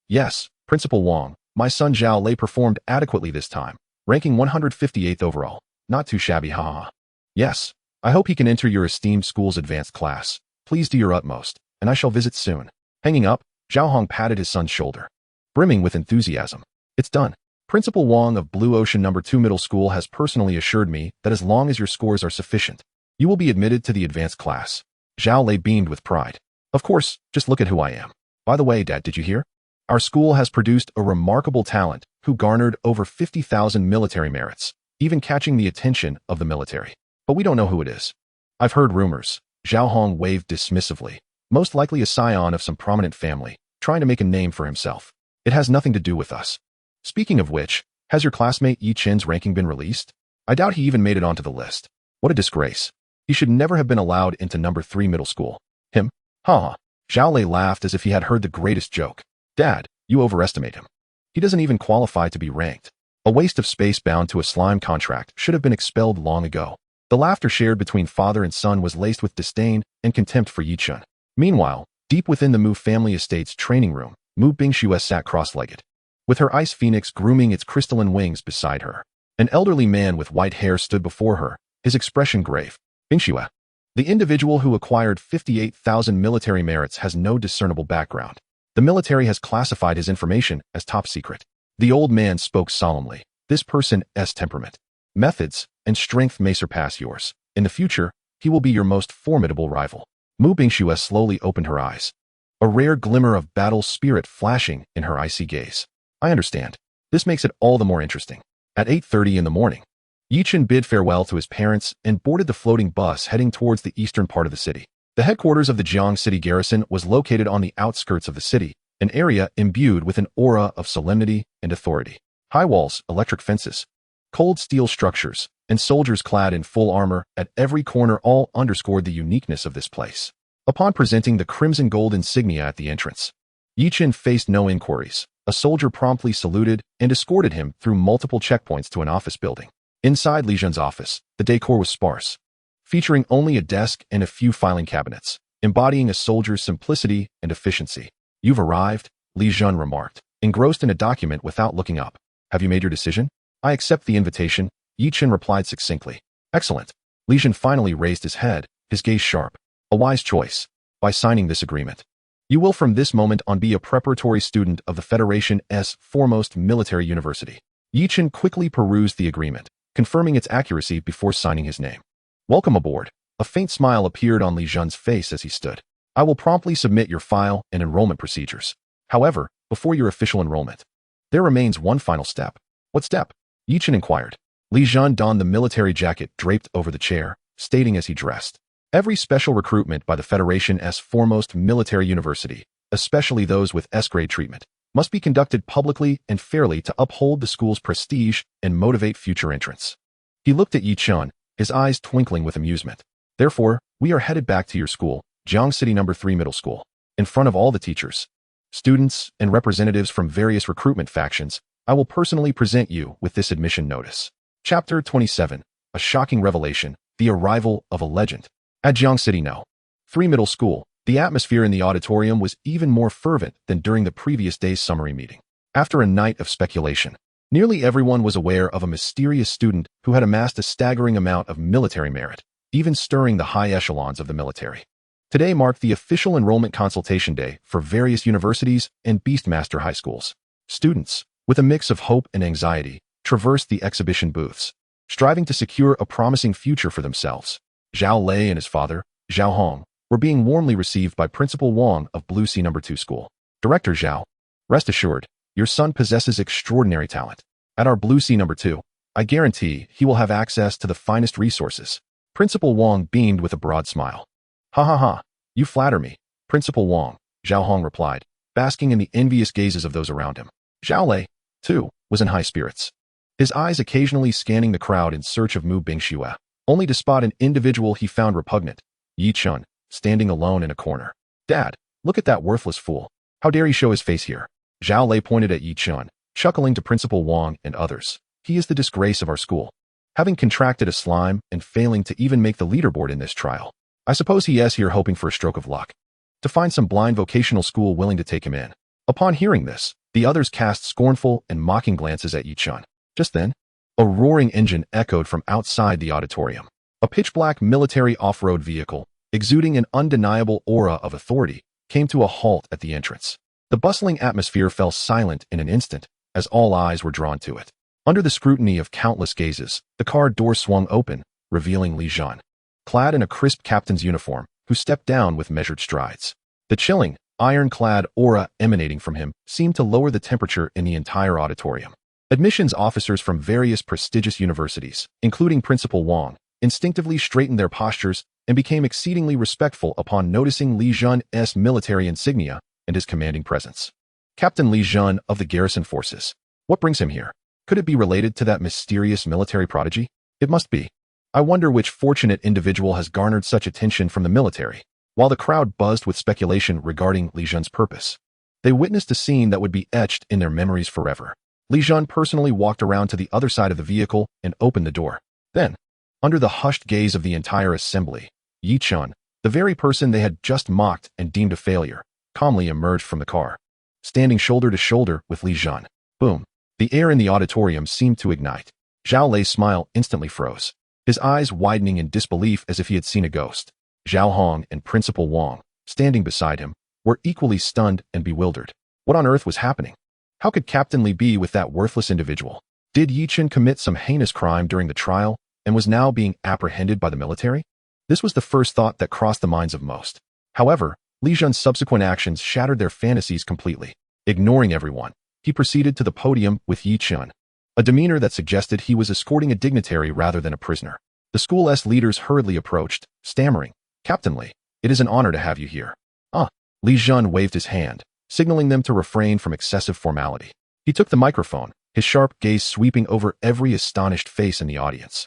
Speaker 1: Principal Wang, my son Zhao Lei performed adequately this time, ranking 158th overall. Not too shabby, haha. Yes, I hope he can enter your esteemed school's advanced class. Please do your utmost, and I shall visit soon. Hanging up, Zhao Hong patted his son's shoulder, brimming with enthusiasm. It's done. Principal Wang of Blue Ocean No. 2 Middle School has personally assured me that as long as your scores are sufficient, you will be admitted to the advanced class. Zhao Lei beamed with pride. Of course, just look at who I am. By the way, Dad, did you hear? Our school has produced a remarkable talent who garnered over 50,000 military merits, even catching the attention of the military. But we don't know who it is. I've heard rumors. Zhao Hong waved dismissively. Most likely a scion of some prominent family, trying to make a name for himself. It has nothing to do with us. Speaking of which, has your classmate Yi Chen's ranking been released? I doubt he even made it onto the list. What a disgrace. He should never have been allowed into No. 3 middle school. Him? Ha. Zhao Lei laughed as if he had heard the greatest joke. Dad, you overestimate him. He doesn't even qualify to be ranked. A waste of space bound to a slime contract should have been expelled long ago. The laughter shared between father and son was laced with disdain and contempt for Yichun. Meanwhile, deep within the Mu family estate's training room, Mu Bingxue sat cross-legged, with her ice phoenix grooming its crystalline wings beside her. An elderly man with white hair stood before her, his expression grave. Bingxue, the individual who acquired 58,000 military merits, has no discernible background. The military has classified his information as top secret. The old man spoke solemnly. This person's temperament, methods, and strength may surpass yours. In the future, he will be your most formidable rival. Mu Bingxue slowly opened her eyes, a rare glimmer of battle spirit flashing in her icy gaze. I understand. This makes it all the more interesting. At 8:30 in the morning, Yichun bid farewell to his parents and boarded the floating bus heading towards the eastern part of the city. The headquarters of the Jiang City garrison was located on the outskirts of the city, an area imbued with an aura of solemnity and authority. High walls, electric fences, cold steel structures, and soldiers clad in full armor at every corner all underscored the uniqueness of this place. Upon presenting the crimson gold insignia at the entrance, Yichun faced no inquiries. A soldier promptly saluted and escorted him through multiple checkpoints to an office building. Inside Li Zhen's office, the decor was sparse, featuring only a desk and a few filing cabinets, embodying a soldier's simplicity and efficiency. You've arrived, Li Zhen remarked, engrossed in a document without looking up. Have you made your decision? I accept the invitation, Yichun replied succinctly. Excellent. Li Zhen finally raised his head, his gaze sharp. A wise choice. By signing this agreement, you will from this moment on be a preparatory student of the Federation's foremost military university. Yichun quickly perused the agreement, confirming its accuracy before signing his name. Welcome aboard. A faint smile appeared on Li Zhen's face as he stood. I will promptly submit your file and enrollment procedures. However, before your official enrollment, there remains one final step. What step? Yichun inquired. Li Zhen donned the military jacket draped over the chair, stating as he dressed. Every special recruitment by the Federation's foremost military university, especially those with S-grade treatment, must be conducted publicly and fairly to uphold the school's prestige and motivate future entrants. He looked at Yichun, his eyes twinkling with amusement. Therefore, we are headed back to your school, Jiang City No. 3 Middle School. In front of all the teachers, students, and representatives from various recruitment factions, I will personally present you with this admission notice. Chapter 27. A shocking revelation, the arrival of a legend. At Jiang City No. 3 Middle School, the atmosphere in the auditorium was even more fervent than during the previous day's summary meeting. After a night of speculation, nearly everyone was aware of a mysterious student who had amassed a staggering amount of military merit, even stirring the high echelons of the military. Today marked the official enrollment consultation day for various universities and Beastmaster high schools. Students, with a mix of hope and anxiety, traversed the exhibition booths, striving to secure a promising future for themselves. Zhao Lei and his father, Zhao Hong, were being warmly received by Principal Wang of Blue Sea No. 2 School. Director Zhao, rest assured, your son possesses extraordinary talent. At our Blue Sea No. 2, I guarantee he will have access to the finest resources. Principal Wang beamed with a broad smile. Ha ha ha, you flatter me, Principal Wang, Zhao Hong replied, basking in the envious gazes of those around him. Zhao Lei, too, was in high spirits, his eyes occasionally scanning the crowd in search of Mu Bingxue, only to spot an individual he found repugnant, Yichun, standing alone in a corner. Dad, look at that worthless fool. How dare he show his face here? Zhao Lei pointed at Yichun, chuckling to Principal Wang and others. He is the disgrace of our school, having contracted a slime and failing to even make the leaderboard in this trial. I suppose he is here hoping for a stroke of luck, to find some blind vocational school willing to take him in. Upon hearing this, the others cast scornful and mocking glances at Yichun. Just then, a roaring engine echoed from outside the auditorium. A pitch-black military off-road vehicle, exuding an undeniable aura of authority, came to a halt at the entrance. The bustling atmosphere fell silent in an instant, as all eyes were drawn to it. Under the scrutiny of countless gazes, the car door swung open, revealing Li Zhen, clad in a crisp captain's uniform, who stepped down with measured strides. The chilling, iron-clad aura emanating from him seemed to lower the temperature in the entire auditorium. Admissions officers from various prestigious universities, including Principal Wang, instinctively straightened their postures and became exceedingly respectful upon noticing Li Zhen's military insignia and his commanding presence. Captain Li Zhen of the garrison forces. What brings him here? Could it be related to that mysterious military prodigy? It must be. I wonder which fortunate individual has garnered such attention from the military. While the crowd buzzed with speculation regarding Li Zhen's purpose, they witnessed a scene that would be etched in their memories forever. Li Jun personally walked around to the other side of the vehicle and opened the door. Then, under the hushed gaze of the entire assembly, Yi Chun, the very person they had just mocked and deemed a failure, calmly emerged from the car. Standing shoulder to shoulder with Li Jun. Boom. The air in the auditorium seemed to ignite. Zhao Lei's smile instantly froze, his eyes widening in disbelief as if he had seen a ghost. Zhao Hong and Principal Wang, standing beside him, were equally stunned and bewildered. What on earth was happening? How could Captain Li be with that worthless individual? Did Yi Chen commit some heinous crime during the trial and was now being apprehended by the military? This was the first thought that crossed the minds of most. However, Li Jun's subsequent actions shattered their fantasies completely. Ignoring everyone, he proceeded to the podium with Yi Chen, a demeanor that suggested he was escorting a dignitary rather than a prisoner. The school's leaders hurriedly approached, stammering, "Captain Li, it is an honor to have you here." Li Jun waved his hand, signaling them to refrain from excessive formality. He took the microphone, his sharp gaze sweeping over every astonished face in the audience.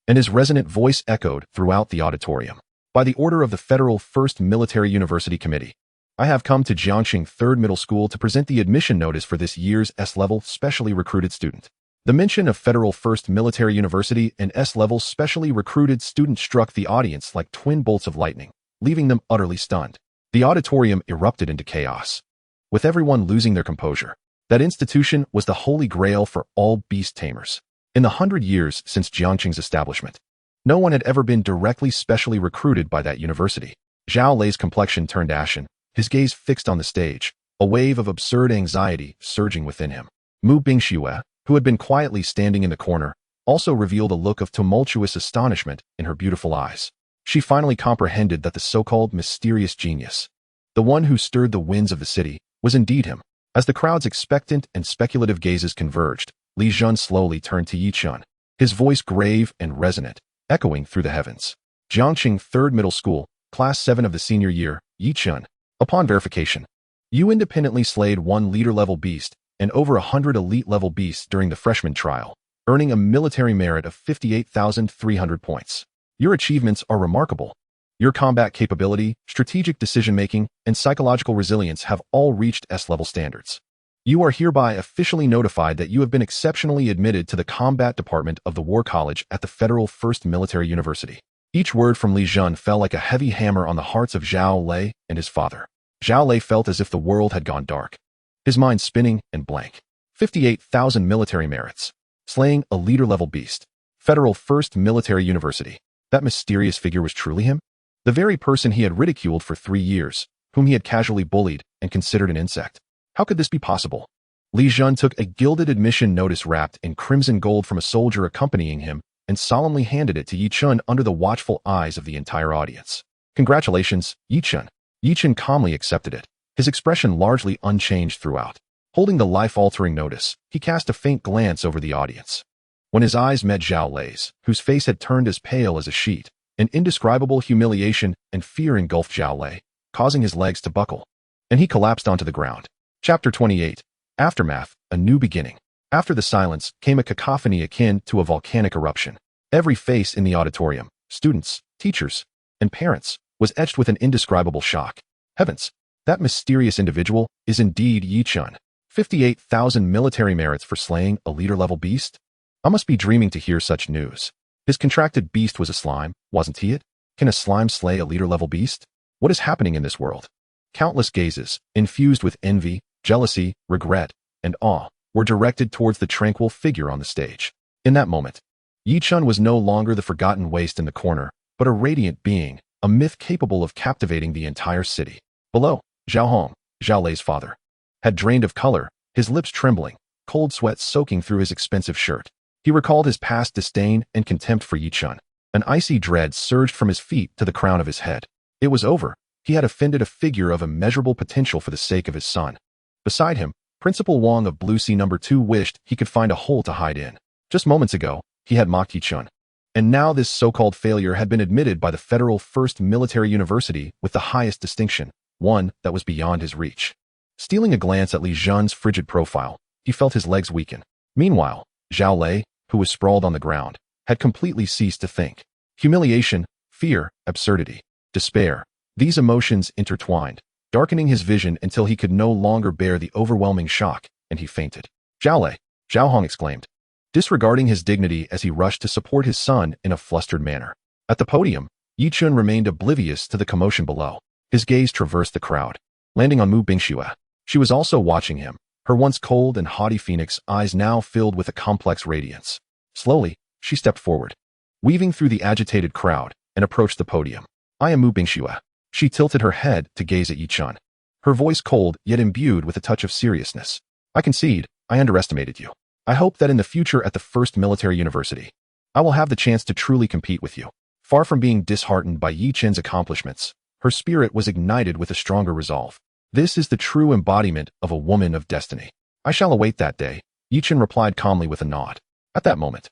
Speaker 1: And his resonant voice echoed throughout the auditorium. By the order of the Federal First Military University Committee, I have come to Jiangxing Third Middle School to present the admission notice for this year's S-level specially recruited student. The mention of Federal First Military University and S-level specially recruited student struck the audience like twin bolts of lightning, leaving them utterly stunned. The auditorium erupted into chaos, with everyone losing their composure. That institution was the holy grail for all beast tamers. In the 100 years since Jiangxing's establishment, no one had ever been directly specially recruited by that university. Zhao Lei's complexion turned ashen, his gaze fixed on the stage, a wave of absurd anxiety surging within him. Mu Bingxue, who had been quietly standing in the corner, also revealed a look of tumultuous astonishment in her beautiful eyes. She finally comprehended that the so-called mysterious genius, the one who stirred the winds of the city, was indeed him. As the crowd's expectant and speculative gazes converged, Li Jun slowly turned to Yi Chun, his voice grave and resonant, echoing through the heavens. Jiangxing Third Middle School, Class 7 of the senior year, Yi Chun. Upon verification, you independently slayed 1 leader-level beast and over 100 elite-level beasts during the freshman trial, earning a military merit of 58,300 points. Your achievements are remarkable. Your combat capability, strategic decision-making, and psychological resilience have all reached S-level standards. You are hereby officially notified that you have been exceptionally admitted to the combat department of the War College at the Federal First Military University. Each word from Li Jun fell like a heavy hammer on the hearts of Zhao Lei and his father. Zhao Lei felt as if the world had gone dark, his mind spinning and blank. 58,000 military merits. Slaying a leader-level beast. Federal First Military University. That mysterious figure was truly him? The very person he had ridiculed for 3 years, whom he had casually bullied and considered an insect. How could this be possible? Li Jun took a gilded admission notice wrapped in crimson gold from a soldier accompanying him and solemnly handed it to Yi Chun under the watchful eyes of the entire audience. Congratulations, Yi Chun. Yi Chun calmly accepted it, his expression largely unchanged throughout. Holding the life-altering notice, he cast a faint glance over the audience. When his eyes met Zhao Lei's, whose face had turned as pale as a sheet, an indescribable humiliation and fear engulfed Zhao Lei, causing his legs to buckle, and he collapsed onto the ground. Chapter 28. Aftermath, a new beginning. After the silence came a cacophony akin to a volcanic eruption. Every face in the auditorium, students, teachers, and parents, was etched with an indescribable shock. Heavens, that mysterious individual is indeed Yi Chun. 58,000 military merits for slaying a leader-level beast? I must be dreaming to hear such news. His contracted beast was a slime, wasn't he it? Can a slime slay a leader-level beast? What is happening in this world? Countless gazes, infused with envy, jealousy, regret, and awe, were directed towards the tranquil figure on the stage. In that moment, Yi Chun was no longer the forgotten waste in the corner, but a radiant being, a myth capable of captivating the entire city. Below, Zhao Hong, Zhao Lei's father, had drained of color, his lips trembling, cold sweat soaking through his expensive shirt. He recalled his past disdain and contempt for Yi Chun. An icy dread surged from his feet to the crown of his head. It was over. He had offended a figure of immeasurable potential for the sake of his son. Beside him, Principal Wang of Blue Sea No. 2 wished he could find a hole to hide in. Just moments ago, he had mocked Yi Chun. And now this so-called failure had been admitted by the Federal First Military University with the highest distinction, one that was beyond his reach. Stealing a glance at Li Jun's frigid profile, he felt his legs weaken. Meanwhile, Zhao Lei, who was sprawled on the ground, had completely ceased to think. Humiliation, fear, absurdity, despair, these emotions intertwined, darkening his vision until he could no longer bear the overwhelming shock, and he fainted. Zhao Lei, Zhao Hong exclaimed, disregarding his dignity as he rushed to support his son in a flustered manner. At the podium, Yi Chun remained oblivious to the commotion below. His gaze traversed the crowd, landing on Mu Bingxue. She was also watching him, her once cold and haughty phoenix eyes now filled with a complex radiance. Slowly, she stepped forward, weaving through the agitated crowd, and approached the podium. I am Mu Bingxue. She tilted her head to gaze at Yi Chun, her voice cold yet imbued with a touch of seriousness. I concede, I underestimated you. I hope that in the future at the first military university, I will have the chance to truly compete with you. Far from being disheartened by Yi Chun's accomplishments, her spirit was ignited with a stronger resolve. This is the true embodiment of a woman of destiny. I shall await that day, Yi Chun replied calmly with a nod. At that moment,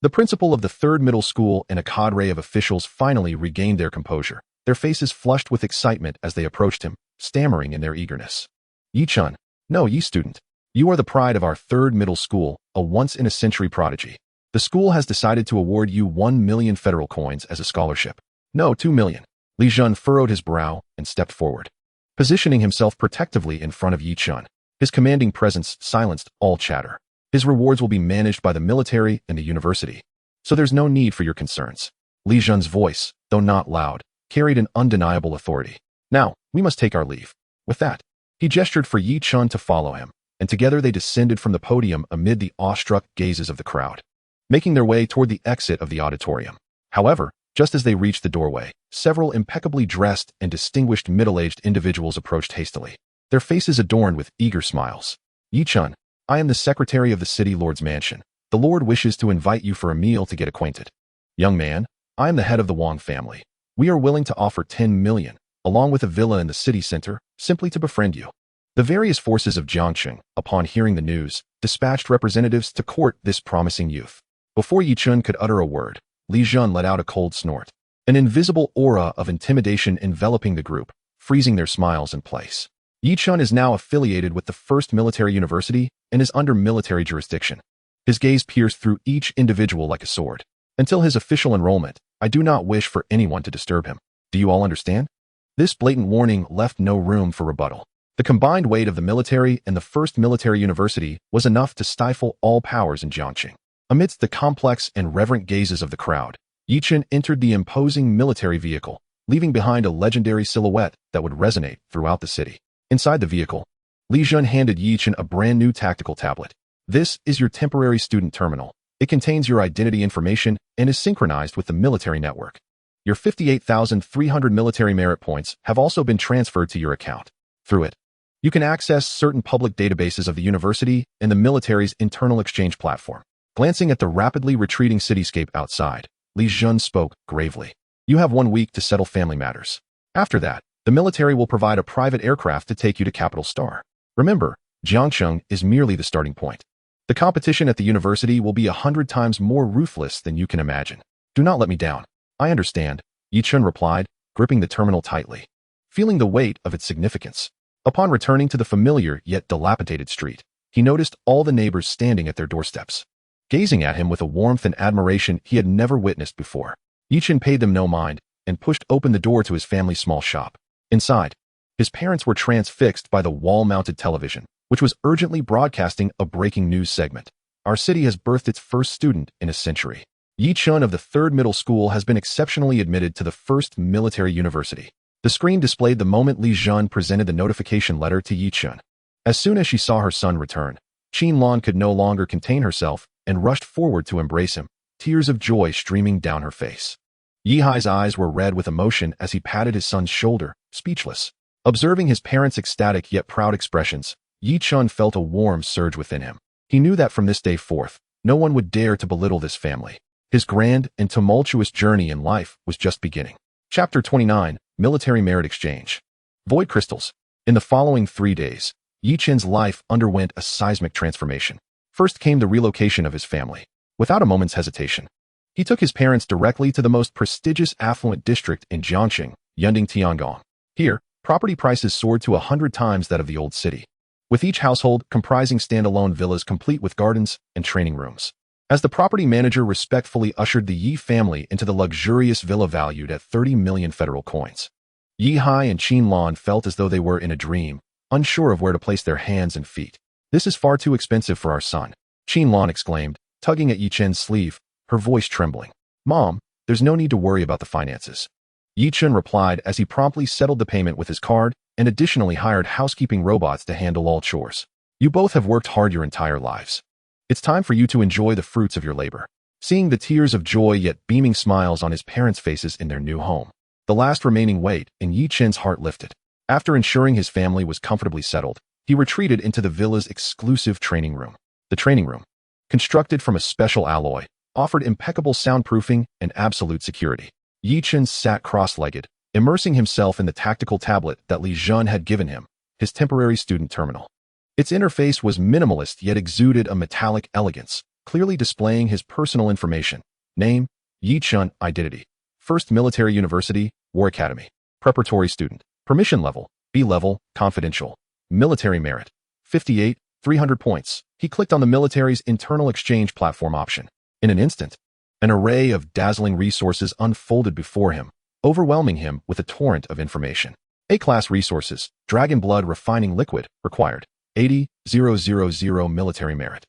Speaker 1: the principal of the third middle school and a cadre of officials finally regained their composure, their faces flushed with excitement as they approached him, stammering in their eagerness. Yi Chun, no, Yi student. You are the pride of our third middle school, a once-in-a-century prodigy. The school has decided to award you 1 million federal coins as a scholarship. No, 2 million. Li Jun furrowed his brow and stepped forward, positioning himself protectively in front of Yi Chun. His commanding presence silenced all chatter. His rewards will be managed by the military and the university, so there's no need for your concerns. Li Jun's voice, though not loud, carried an undeniable authority. Now, we must take our leave. With that, he gestured for Yi Chun to follow him, and together they descended from the podium amid the awestruck gazes of the crowd, making their way toward the exit of the auditorium. However, just as they reached the doorway, several impeccably dressed and distinguished middle-aged individuals approached hastily, their faces adorned with eager smiles. Yi Chun, I am the secretary of the city lord's mansion. The lord wishes to invite you for a meal to get acquainted. Young man, I am the head of the Wang family. We are willing to offer 10 million, along with a villa in the city center, simply to befriend you. The various forces of Jiangqing, upon hearing the news, dispatched representatives to court this promising youth. Before Yi Chun could utter a word, Li Jun let out a cold snort, an invisible aura of intimidation enveloping the group, freezing their smiles in place. Yi Chun is now affiliated with the first military university and is under military jurisdiction. His gaze pierced through each individual like a sword. Until his official enrollment, I do not wish for anyone to disturb him. Do you all understand? This blatant warning left no room for rebuttal. The combined weight of the military and the first military university was enough to stifle all powers in Jiangqing. Amidst the complex and reverent gazes of the crowd, Yi Chun entered the imposing military vehicle, leaving behind a legendary silhouette that would resonate throughout the city. Inside the vehicle, Li Jun handed Yi Chun a brand new tactical tablet. This is your temporary student terminal. It contains your identity information and is synchronized with the military network. Your 58,300 military merit points have also been transferred to your account. Through it, you can access certain public databases of the university and the military's internal exchange platform. Glancing at the rapidly retreating cityscape outside, Li Jun spoke gravely. You have 1 week to settle family matters. After that, the military will provide a private aircraft to take you to Capital Star. Remember, Jiangqing is merely the starting point. The competition at the university will be 100 times more ruthless than you can imagine. Do not let me down. I understand, Yi Chun replied, gripping the terminal tightly, feeling the weight of its significance. Upon returning to the familiar yet dilapidated street, he noticed all the neighbors standing at their doorsteps, gazing at him with a warmth and admiration he had never witnessed before. Yi Chun paid them no mind and pushed open the door to his family's small shop. Inside, his parents were transfixed by the wall-mounted television, which was urgently broadcasting a breaking news segment. Our city has birthed its first student in a century. Yi Chun of the third middle school has been exceptionally admitted to the first military university. The screen displayed the moment Li Jun presented the notification letter to Yi Chun. As soon as she saw her son return, Qin Lan could no longer contain herself and rushed forward to embrace him, tears of joy streaming down her face. Yi Hai's eyes were red with emotion as he patted his son's shoulder, speechless. Observing his parents' ecstatic yet proud expressions, Yi Chun felt a warm surge within him. He knew that from this day forth, no one would dare to belittle this family. His grand and tumultuous journey in life was just beginning. Chapter 29, Military Merit Exchange. Void Crystals. In the following 3 days, Yi Chun's life underwent a seismic transformation. First came the relocation of his family. Without a moment's hesitation, he took his parents directly to the most prestigious affluent district in Jiangqing, Yunding Tiangong. Here, property prices soared to 100 times that of the old city, with each household comprising standalone villas complete with gardens and training rooms. As the property manager respectfully ushered the Yi family into the luxurious villa valued at 30 million federal coins, Yi Hai and Qin Lan felt as though they were in a dream, unsure of where to place their hands and feet. This is far too expensive for our son, Qin Lan exclaimed, tugging at Yi Chen's sleeve, her voice trembling. Mom, there's no need to worry about the finances. Yi Chen replied as he promptly settled the payment with his card and additionally hired housekeeping robots to handle all chores. You both have worked hard your entire lives. It's time for you to enjoy the fruits of your labor. Seeing the tears of joy yet beaming smiles on his parents' faces in their new home, the last remaining weight in Yi Chen's heart lifted. After ensuring his family was comfortably settled, he retreated into the villa's exclusive training room. The training room, constructed from a special alloy, offered impeccable soundproofing and absolute security. Yi Chen sat cross-legged, immersing himself in the tactical tablet that Li Jun had given him, his temporary student terminal. Its interface was minimalist yet exuded a metallic elegance, clearly displaying his personal information. Name, Yi Chen. Identity, First Military University, War Academy. Preparatory student. Permission level, B level, confidential. Military merit, 58, 300 points. He clicked on the military's internal exchange platform option. In an instant, an array of dazzling resources unfolded before him, overwhelming him with a torrent of information. A-class resources, Dragon Blood Refining Liquid, required, 80,000 military merit.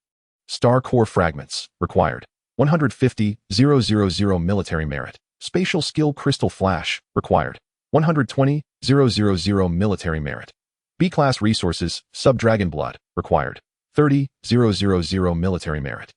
Speaker 1: Star Core Fragments, required, 150,000 military merit. Spatial Skill Crystal Flash, required, 120,000 military merit. B-class resources, Sub-Dragon Blood, required, 30,000 military merit.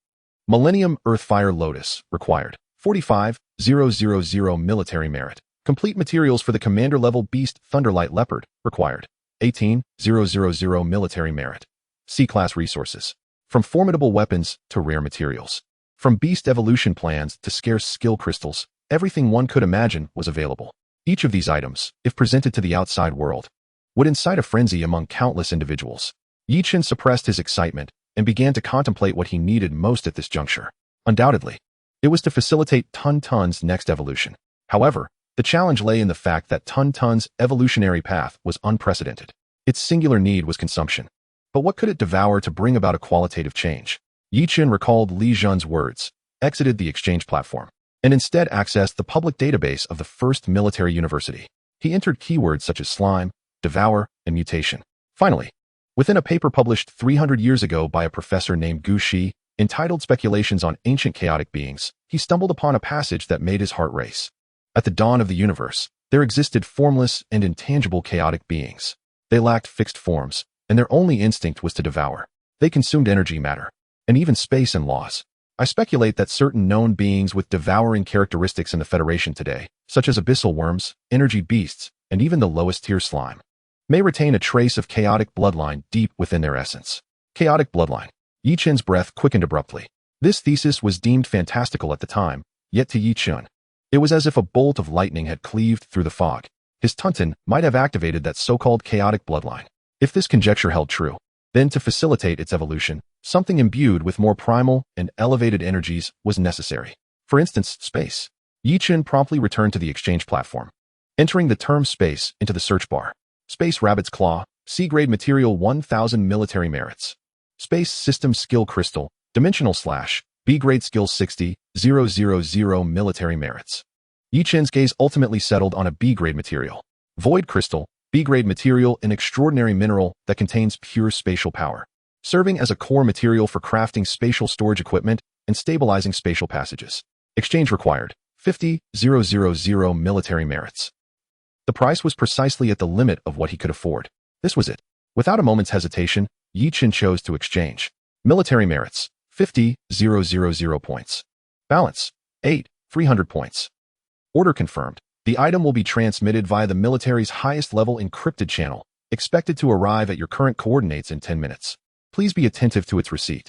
Speaker 1: Millennium Earthfire Lotus, required, 45,000 military merit. Complete materials for the commander-level Beast Thunderlight Leopard, required, 18,000 military merit. C-class resources, from formidable weapons to rare materials. From beast evolution plans to scarce skill crystals, everything one could imagine was available. Each of these items, if presented to the outside world, would incite a frenzy among countless individuals. Yi Chen suppressed his excitement and began to contemplate what he needed most at this juncture. Undoubtedly, it was to facilitate Tun Tun's next evolution. However, the challenge lay in the fact that Tun Tun's evolutionary path was unprecedented. Its singular need was consumption. But what could it devour to bring about a qualitative change? Yi Chen recalled Li Jun's words, exited the exchange platform, and instead accessed the public database of the First Military University. He entered keywords such as slime, devour, and mutation. Finally, within a paper published 300 years ago by a professor named Gu Shi, entitled Speculations on Ancient Chaotic Beings, he stumbled upon a passage that made his heart race. At the dawn of the universe, there existed formless and intangible chaotic beings. They lacked fixed forms, and their only instinct was to devour. They consumed energy, matter, and even space and laws. I speculate that certain known beings with devouring characteristics in the Federation today, such as abyssal worms, energy beasts, and even the lowest tier slime, may retain a trace of chaotic bloodline deep within their essence. Chaotic bloodline. Yi Chen's breath quickened abruptly. This thesis was deemed fantastical at the time, yet to Yi Chen, it was as if a bolt of lightning had cleaved through the fog. His Tuntun might have activated that so-called chaotic bloodline. If this conjecture held true, then to facilitate its evolution, something imbued with more primal and elevated energies was necessary. For instance, space. Yi Chen promptly returned to the exchange platform, entering the term space into the search bar. Space Rabbit's Claw, C-grade material 1000 military merits. Space System Skill Crystal, Dimensional Slash, B-grade skill 60,000 military merits. Yi Chen's gaze ultimately settled on a B-grade material. Void Crystal, B-grade material, an extraordinary mineral that contains pure spatial power, serving as a core material for crafting spatial storage equipment and stabilizing spatial passages. Exchange required, 50,000 military merits. The price was precisely at the limit of what he could afford. This was it. Without a moment's hesitation, Yi Chen chose to exchange. Military merits, 50,000 points. Balance, 300 points. Order confirmed. The item will be transmitted via the military's highest level encrypted channel, expected to arrive at your current coordinates in 10 minutes. Please be attentive to its receipt.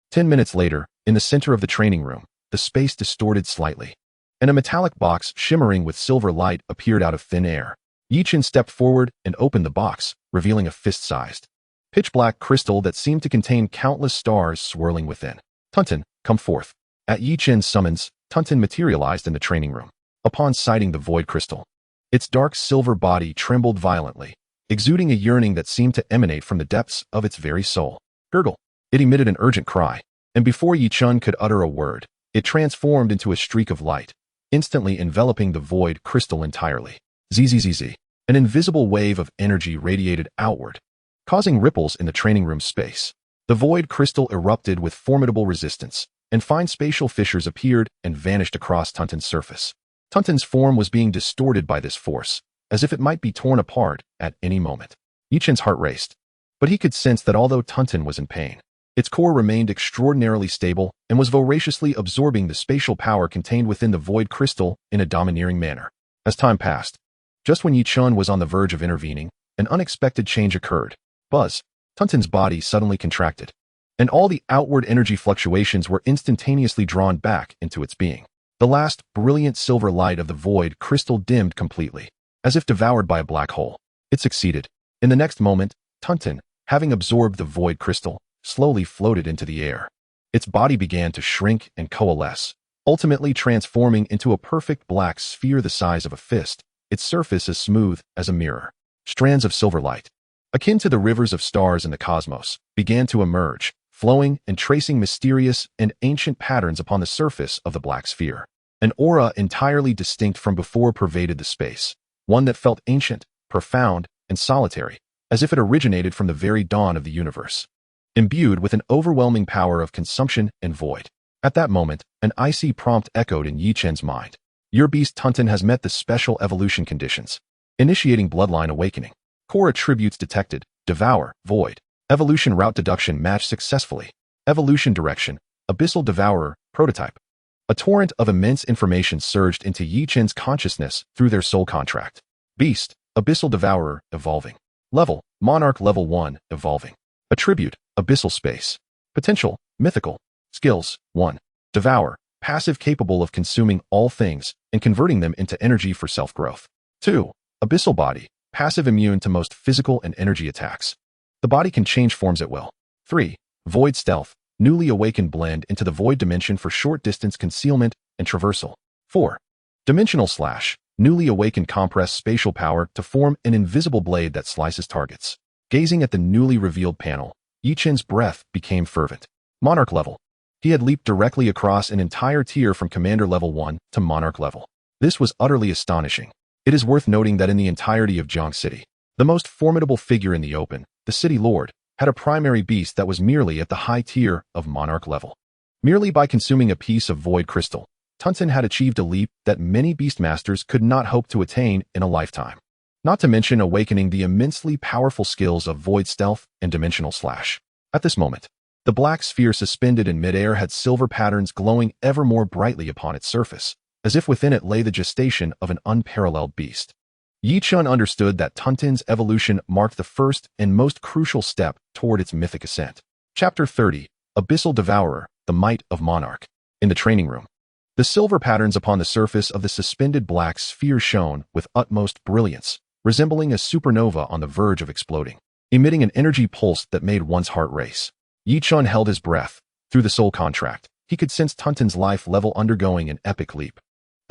Speaker 1: 10 minutes later, in the center of the training room, the space distorted slightly, and a metallic box shimmering with silver light appeared out of thin air. Yi Chen stepped forward and opened the box, revealing a fist-sized, pitch-black crystal that seemed to contain countless stars swirling within. Tuntun, come forth. At Yi Chen's summons, Tuntun materialized in the training room. Upon sighting the void crystal, its dark silver body trembled violently, exuding a yearning that seemed to emanate from the depths of its very soul. Gurgle. It emitted an urgent cry, and before Yi Chen could utter a word, it transformed into a streak of light, instantly enveloping the void crystal entirely. Zzz. An invisible wave of energy radiated outward, causing ripples in the training room space. The void crystal erupted with formidable resistance, and fine spatial fissures appeared and vanished across Tuntun's surface. Tuntun's form was being distorted by this force, as if it might be torn apart at any moment. Yichen's heart raced, but he could sense that although Tuntun was in pain, its core remained extraordinarily stable and was voraciously absorbing the spatial power contained within the void crystal in a domineering manner. As time passed, just when Yichun was on the verge of intervening, an unexpected change occurred. Buzz, Tuntun's body suddenly contracted, and all the outward energy fluctuations were instantaneously drawn back into its being. The last brilliant silver light of the void crystal dimmed completely, as if devoured by a black hole. It succeeded. In the next moment, Tuntun, having absorbed the void crystal, slowly floated into the air. Its body began to shrink and coalesce, ultimately transforming into a perfect black sphere the size of a fist, its surface as smooth as a mirror. Strands of silver light, akin to the rivers of stars in the cosmos, began to emerge, flowing and tracing mysterious and ancient patterns upon the surface of the black sphere. An aura entirely distinct from before pervaded the space, one that felt ancient, profound, and solitary, as if it originated from the very dawn of the universe. Imbued with an overwhelming power of consumption and void. At that moment, an icy prompt echoed in Yichen's mind. Your beast Tuntun has met the special evolution conditions. Initiating bloodline awakening. Core attributes detected. Devour, void. Evolution route deduction matched successfully. Evolution direction. Abyssal Devourer, prototype. A torrent of immense information surged into Yichen's consciousness through their soul contract. Beast, Abyssal Devourer, evolving. Level, Monarch level 1, evolving. Attribute, Abyssal space. Potential, mythical. Skills, 1. Devour, passive capable of consuming all things and converting them into energy for self-growth. 2. Abyssal body, passive immune to most physical and energy attacks. The body can change forms at will. 3. Void stealth, newly awakened blend into the void dimension for short distance concealment and traversal. 4. Dimensional slash, newly awakened compressed spatial power to form an invisible blade that slices targets. Gazing at the newly revealed panel, Yichen's breath became fervent. Monarch level. He had leaped directly across an entire tier from Commander level 1 to Monarch level. This was utterly astonishing. It is worth noting that in the entirety of Jiang City, the most formidable figure in the open, the city lord, had a primary beast that was merely at the high tier of Monarch level. Merely by consuming a piece of void crystal, Tuntun had achieved a leap that many beastmasters could not hope to attain in a lifetime. Not to mention awakening the immensely powerful skills of void stealth and dimensional slash. At this moment, the black sphere suspended in midair had silver patterns glowing ever more brightly upon its surface, as if within it lay the gestation of an unparalleled beast. Yichun understood that Tuntun's evolution marked the first and most crucial step toward its mythic ascent. Chapter 30, Abyssal Devourer, the Might of Monarch. In the training room, the silver patterns upon the surface of the suspended black sphere shone with utmost brilliance, resembling a supernova on the verge of exploding, emitting an energy pulse that made one's heart race. Yichun held his breath. Through the soul contract, he could sense Tuntun's life level undergoing an epic leap,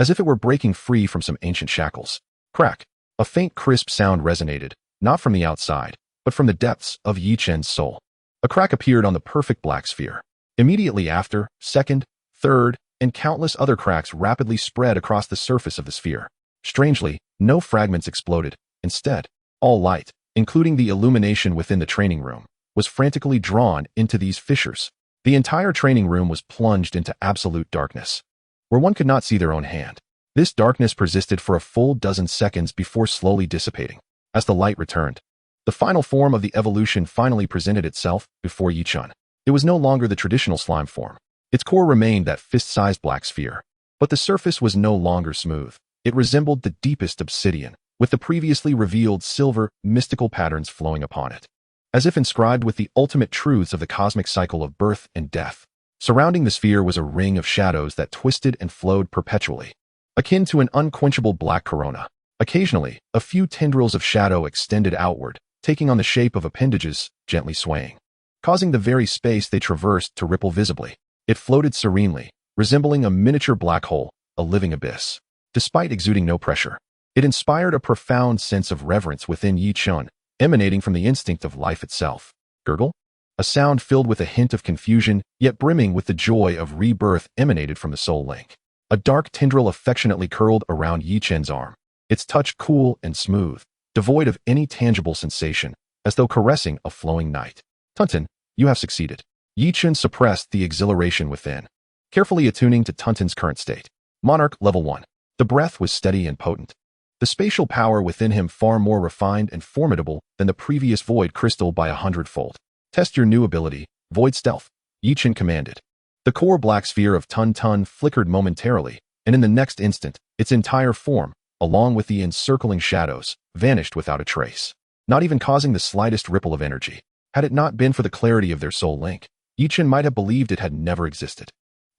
Speaker 1: as if it were breaking free from some ancient shackles. Crack. A faint crisp sound resonated, not from the outside, but from the depths of Yichen's soul. A crack appeared on the perfect black sphere. Immediately after, second, third, and countless other cracks rapidly spread across the surface of the sphere. Strangely, no fragments exploded. Instead, all light, including the illumination within the training room, was frantically drawn into these fissures. The entire training room was plunged into absolute darkness, where one could not see their own hand. This darkness persisted for a full dozen seconds before slowly dissipating. As the light returned, the final form of the evolution finally presented itself before Yichun. It was no longer the traditional slime form. Its core remained that fist-sized black sphere, but the surface was no longer smooth. It resembled the deepest obsidian, with the previously revealed silver, mystical patterns flowing upon it, as if inscribed with the ultimate truths of the cosmic cycle of birth and death. Surrounding the sphere was a ring of shadows that twisted and flowed perpetually, akin to an unquenchable black corona. Occasionally, a few tendrils of shadow extended outward, taking on the shape of appendages, gently swaying, causing the very space they traversed to ripple visibly. It floated serenely, resembling a miniature black hole, a living abyss. Despite exuding no pressure, it inspired a profound sense of reverence within Yichun, emanating from the instinct of life itself. Gurgle? A sound filled with a hint of confusion, yet brimming with the joy of rebirth emanated from the soul link. A dark tendril affectionately curled around Yichen's arm, its touch cool and smooth, devoid of any tangible sensation, as though caressing a flowing night. Tuntun, You have succeeded. Yi Chen suppressed the exhilaration within, carefully attuning to Tuntun's current state. Monarch level 1. The breath was steady and potent. The spatial power within him far more refined and formidable than the previous void crystal by 100-fold. Test your new ability, Void Stealth, Yi Chen commanded. The core black sphere of Tuntun flickered momentarily, and in the next instant, its entire form, along with the encircling shadows, vanished without a trace, not even causing the slightest ripple of energy. Had it not been for the clarity of their soul link, Yi Chen might have believed it had never existed.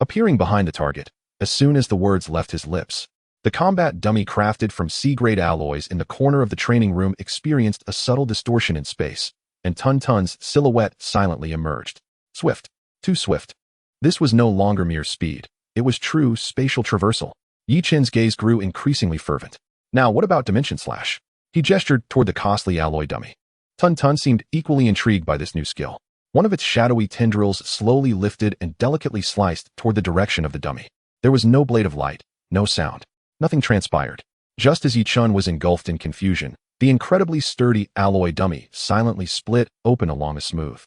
Speaker 1: Appearing behind the target, as soon as the words left his lips, the combat dummy crafted from C-grade alloys in the corner of the training room experienced a subtle distortion in space, and Tuntun's silhouette silently emerged. Swift. Too swift. This was no longer mere speed. It was true spatial traversal. Yi Chen's gaze grew increasingly fervent. Now what about Dimension Slash? He gestured toward the costly alloy dummy. Tuntun seemed equally intrigued by this new skill. One of its shadowy tendrils slowly lifted and delicately sliced toward the direction of the dummy. There was no blade of light, no sound. Nothing transpired. Just as Yi Chen was engulfed in confusion, the incredibly sturdy alloy dummy silently split open along a smooth,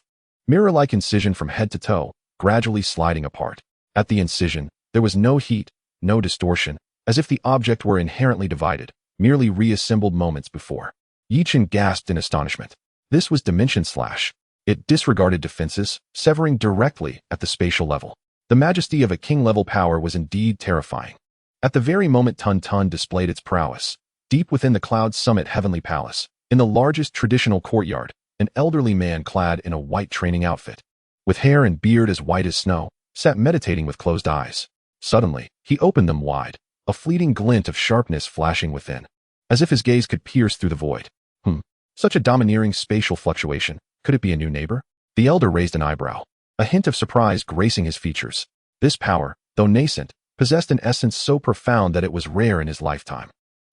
Speaker 1: mirror-like incision from head to toe, gradually sliding apart. At the incision, there was no heat, no distortion, as if the object were inherently divided, merely reassembled moments before. Yi Chen gasped in astonishment. This was Dimension Slash. It disregarded defenses, severing directly at the spatial level. The majesty of a king-level power was indeed terrifying. At the very moment Tuntun displayed its prowess, deep within the Cloud Summit Heavenly Palace, in the largest traditional courtyard, an elderly man clad in a white training outfit, with hair and beard as white as snow, sat meditating with closed eyes. Suddenly, he opened them wide, a fleeting glint of sharpness flashing within, as if his gaze could pierce through the void. Such a domineering spatial fluctuation. Could it be a new neighbor? The elder raised an eyebrow, a hint of surprise gracing his features. This power, though nascent, possessed an essence so profound that it was rare in his lifetime.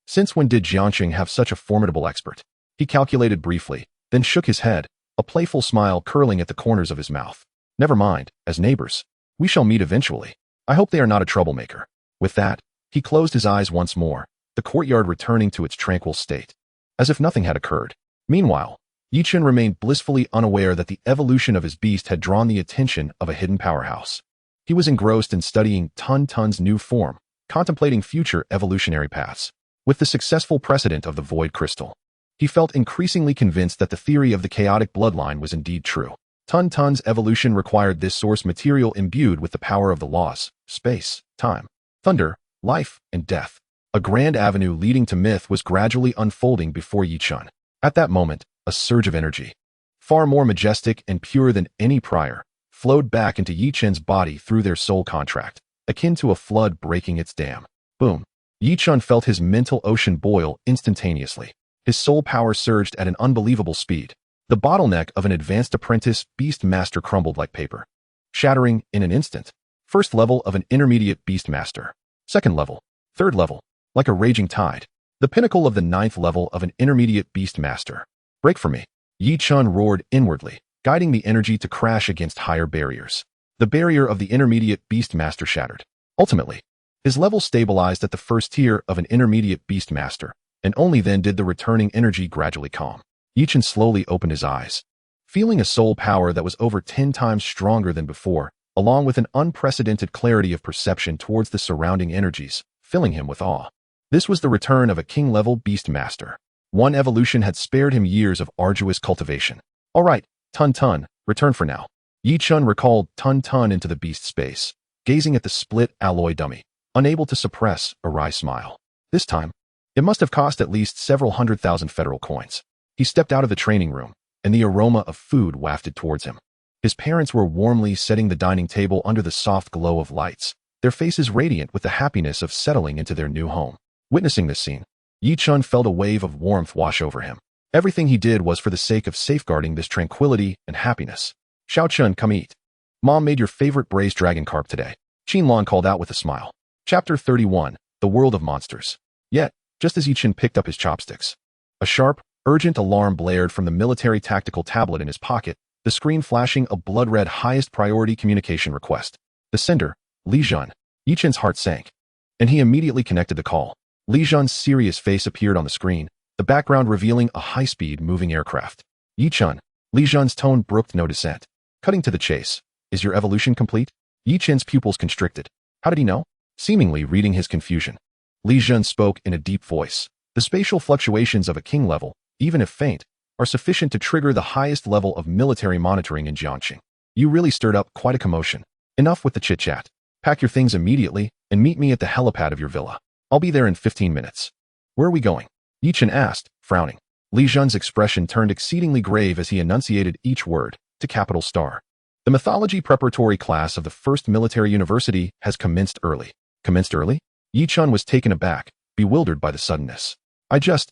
Speaker 1: Since when did Jianqing have such a formidable expert? He calculated briefly, then shook his head, a playful smile curling at the corners of his mouth. Never mind, as neighbors. We shall meet eventually. I hope they are not a troublemaker. With that, he closed his eyes once more, the courtyard returning to its tranquil state, as if nothing had occurred. Meanwhile, Yi Chen remained blissfully unaware that the evolution of his beast had drawn the attention of a hidden powerhouse. He was engrossed in studying Tuntun's new form, contemplating future evolutionary paths. With the successful precedent of the void crystal, he felt increasingly convinced that the theory of the chaotic bloodline was indeed true. Tuntun's evolution required this source material imbued with the power of the laws, space, time, thunder, life, and death. A grand avenue leading to myth was gradually unfolding before Yi Chen. At that moment, a surge of energy, far more majestic and pure than any prior, flowed back into Yi Chen's body through their soul contract, akin to a flood breaking its dam. Boom. Yi Chen felt his mental ocean boil instantaneously. His soul power surged at an unbelievable speed. The bottleneck of an advanced apprentice beast master crumbled like paper, shattering in an instant. First level of an intermediate beast master. Second level. Third level. Like a raging tide. The pinnacle of the 9th level of an intermediate beast master. Break for me. Yi Chen roared inwardly, guiding the energy to crash against higher barriers. The barrier of the intermediate beast master shattered. Ultimately, his level stabilized at the first tier of an intermediate beast master, and only then did the returning energy gradually calm. Yi Chen slowly opened his eyes, feeling a soul power that was over 10 times stronger than before, along with an unprecedented clarity of perception towards the surrounding energies, filling him with awe. This was the return of a king-level beast master. One evolution had spared him years of arduous cultivation. All right, Tuntun, return for now. Yi Chen recalled Tuntun into the beast space, gazing at the split alloy dummy, unable to suppress a wry smile. This time, it must have cost at least several 100,000 federal coins. He stepped out of the training room, and the aroma of food wafted towards him. His parents were warmly setting the dining table under the soft glow of lights, their faces radiant with the happiness of settling into their new home. Witnessing this scene, Yi Chen felt a wave of warmth wash over him. Everything he did was for the sake of safeguarding this tranquility and happiness. Xiao Chen, come eat. Mom made your favorite braised dragon carp today. Qinlan called out with a smile. Chapter 31, The World of Monsters. Yet, just as Yi Chen picked up his chopsticks, a sharp, urgent alarm blared from the military tactical tablet in his pocket, the screen flashing a blood-red highest priority communication request. The sender, Li Zhen. Yi Chen's heart sank, and he immediately connected the call. Li Zhen's serious face appeared on the screen, the background revealing a high-speed moving aircraft. Yi Chen. Li Zhen's tone brooked no dissent. Cutting to the chase. Is your evolution complete? Yi Chen's pupils constricted. How did he know? Seemingly reading his confusion. Li Jun spoke in a deep voice. The spatial fluctuations of a king level, even if faint, are sufficient to trigger the highest level of military monitoring in Jiangxing. You really stirred up quite a commotion. Enough with the chit-chat. Pack your things immediately and meet me at the helipad of your villa. I'll be there in 15 minutes. Where are we going? Yi Chen asked, frowning. Li Jun's expression turned exceedingly grave as he enunciated each word, to capital star. The mythology preparatory class of the first military university has commenced early. Commenced early? Yi Chen was taken aback, bewildered by the suddenness.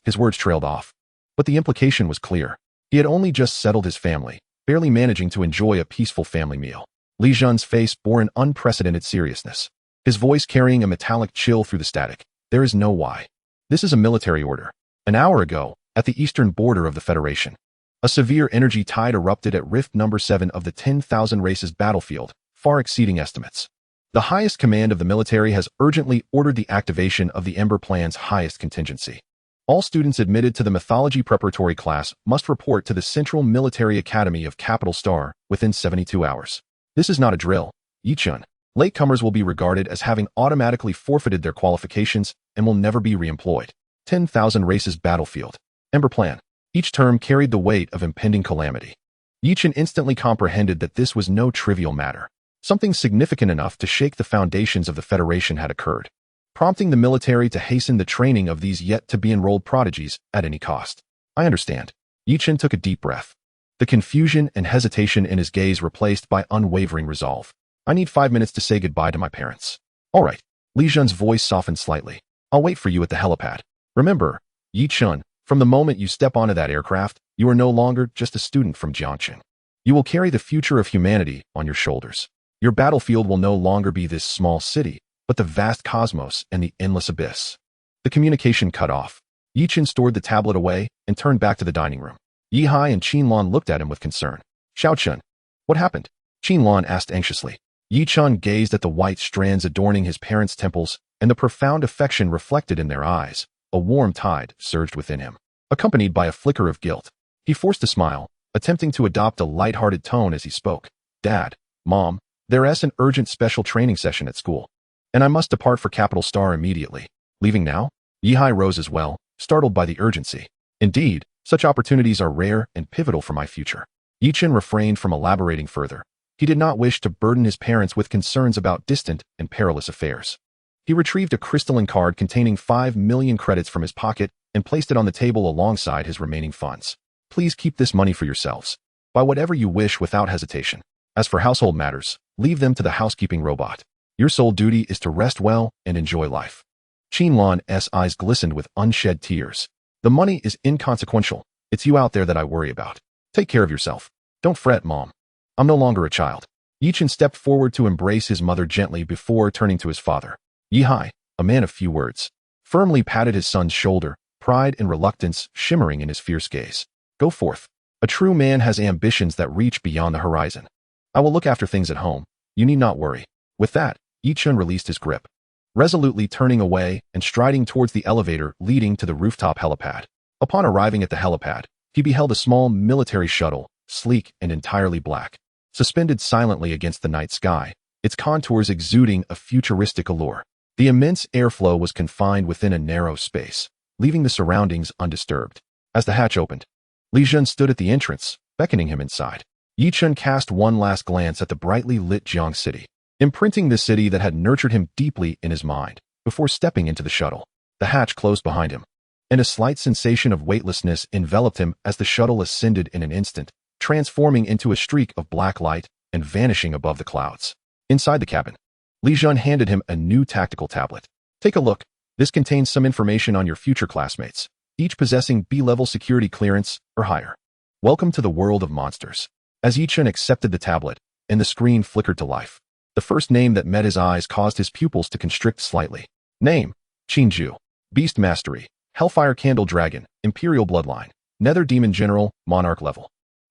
Speaker 1: His words trailed off. But the implication was clear. He had only just settled his family, barely managing to enjoy a peaceful family meal. Li Jun's face bore an unprecedented seriousness, his voice carrying a metallic chill through the static. There is no why. This is a military order. An hour ago, at the eastern border of the Federation, a severe energy tide erupted at Rift number 7 of the 10,000 races battlefield, far exceeding estimates. The highest command of the military has urgently ordered the activation of the Ember Plan's highest contingency. All students admitted to the mythology preparatory class must report to the Central Military Academy of Capital Star within 72 hours. This is not a drill, Yi Chen. Latecomers will be regarded as having automatically forfeited their qualifications and will never be reemployed. 10,000 races battlefield. Ember Plan. Each term carried the weight of impending calamity. Yi Chen instantly comprehended that this was no trivial matter. Something significant enough to shake the foundations of the Federation had occurred, prompting the military to hasten the training of these yet-to-be-enrolled prodigies at any cost. I understand. Yi Chen took a deep breath, the confusion and hesitation in his gaze replaced by unwavering resolve. I need 5 minutes to say goodbye to my parents. All right. Li Jun's voice softened slightly. I'll wait for you at the helipad. Remember, Yi Chen, from the moment you step onto that aircraft, you are no longer just a student from Jiangxing. You will carry the future of humanity on your shoulders. Your battlefield will no longer be this small city, but the vast cosmos and the endless abyss. The communication cut off. Yi Chen stored the tablet away and turned back to the dining room. Yi Hai and Qin Lan looked at him with concern. Xiao Chen, what happened? Qin Lan asked anxiously. Yi Chen gazed at the white strands adorning his parents' temples and the profound affection reflected in their eyes. A warm tide surged within him, accompanied by a flicker of guilt. He forced a smile, attempting to adopt a light-hearted tone as he spoke. Dad, Mom, there's an urgent special training session at school, and I must depart for Capital Star immediately. Leaving now? Yi Hai rose as well, startled by the urgency. Indeed, such opportunities are rare and pivotal for my future. Yi Chen refrained from elaborating further. He did not wish to burden his parents with concerns about distant and perilous affairs. He retrieved a crystalline card containing 5 million credits from his pocket and placed it on the table alongside his remaining funds. Please keep this money for yourselves. Buy whatever you wish without hesitation. As for household matters, leave them to the housekeeping robot. Your sole duty is to rest well and enjoy life. Qin Lan's eyes glistened with unshed tears. The money is inconsequential. It's you out there that I worry about. Take care of yourself. Don't fret, Mom. I'm no longer a child. Yi Chen stepped forward to embrace his mother gently before turning to his father. Yi Hai, a man of few words, firmly patted his son's shoulder, pride and reluctance shimmering in his fierce gaze. Go forth. A true man has ambitions that reach beyond the horizon. I will look after things at home. You need not worry. With that, Yi Chen released his grip, resolutely turning away and striding towards the elevator leading to the rooftop helipad. Upon arriving at the helipad, he beheld a small military shuttle, sleek and entirely black, suspended silently against the night sky, its contours exuding a futuristic allure. The immense airflow was confined within a narrow space, leaving the surroundings undisturbed. As the hatch opened, Li Jun stood at the entrance, beckoning him inside. Yi Chen cast one last glance at the brightly lit Jiang city, imprinting the city that had nurtured him deeply in his mind, before stepping into the shuttle. The hatch closed behind him, and a slight sensation of weightlessness enveloped him as the shuttle ascended in an instant, transforming into a streak of black light and vanishing above the clouds. Inside the cabin, Li Jun handed him a new tactical tablet. Take a look. This contains some information on your future classmates, each possessing B-level security clearance or higher. Welcome to the world of monsters. As Yi Chen accepted the tablet, and the screen flickered to life, the first name that met his eyes caused his pupils to constrict slightly. Name: Qinju. Beast Mastery, Hellfire Candle Dragon, Imperial Bloodline, Nether Demon General, Monarch level.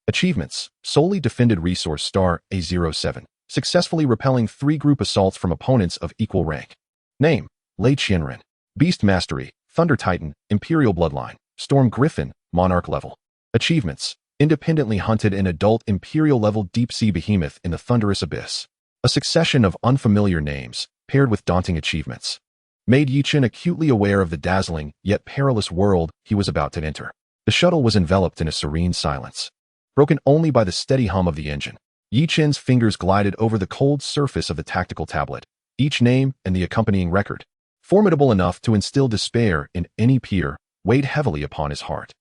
Speaker 1: Achievements: Solely Defended Resource Star A07. Successfully repelling 3 group assaults from opponents of equal rank. Name: Lei Qianren. Beast Mastery, Thunder Titan, Imperial Bloodline, Storm Griffin, Monarch level. Achievements: independently hunted an adult Imperial-level deep-sea behemoth in the thunderous abyss. A succession of unfamiliar names, paired with daunting achievements, made Yichen acutely aware of the dazzling, yet perilous world he was about to enter. The shuttle was enveloped in a serene silence, broken only by the steady hum of the engine. Yichen's fingers glided over the cold surface of the tactical tablet, each name and the accompanying record, formidable enough to instill despair in any peer, weighed heavily upon his heart.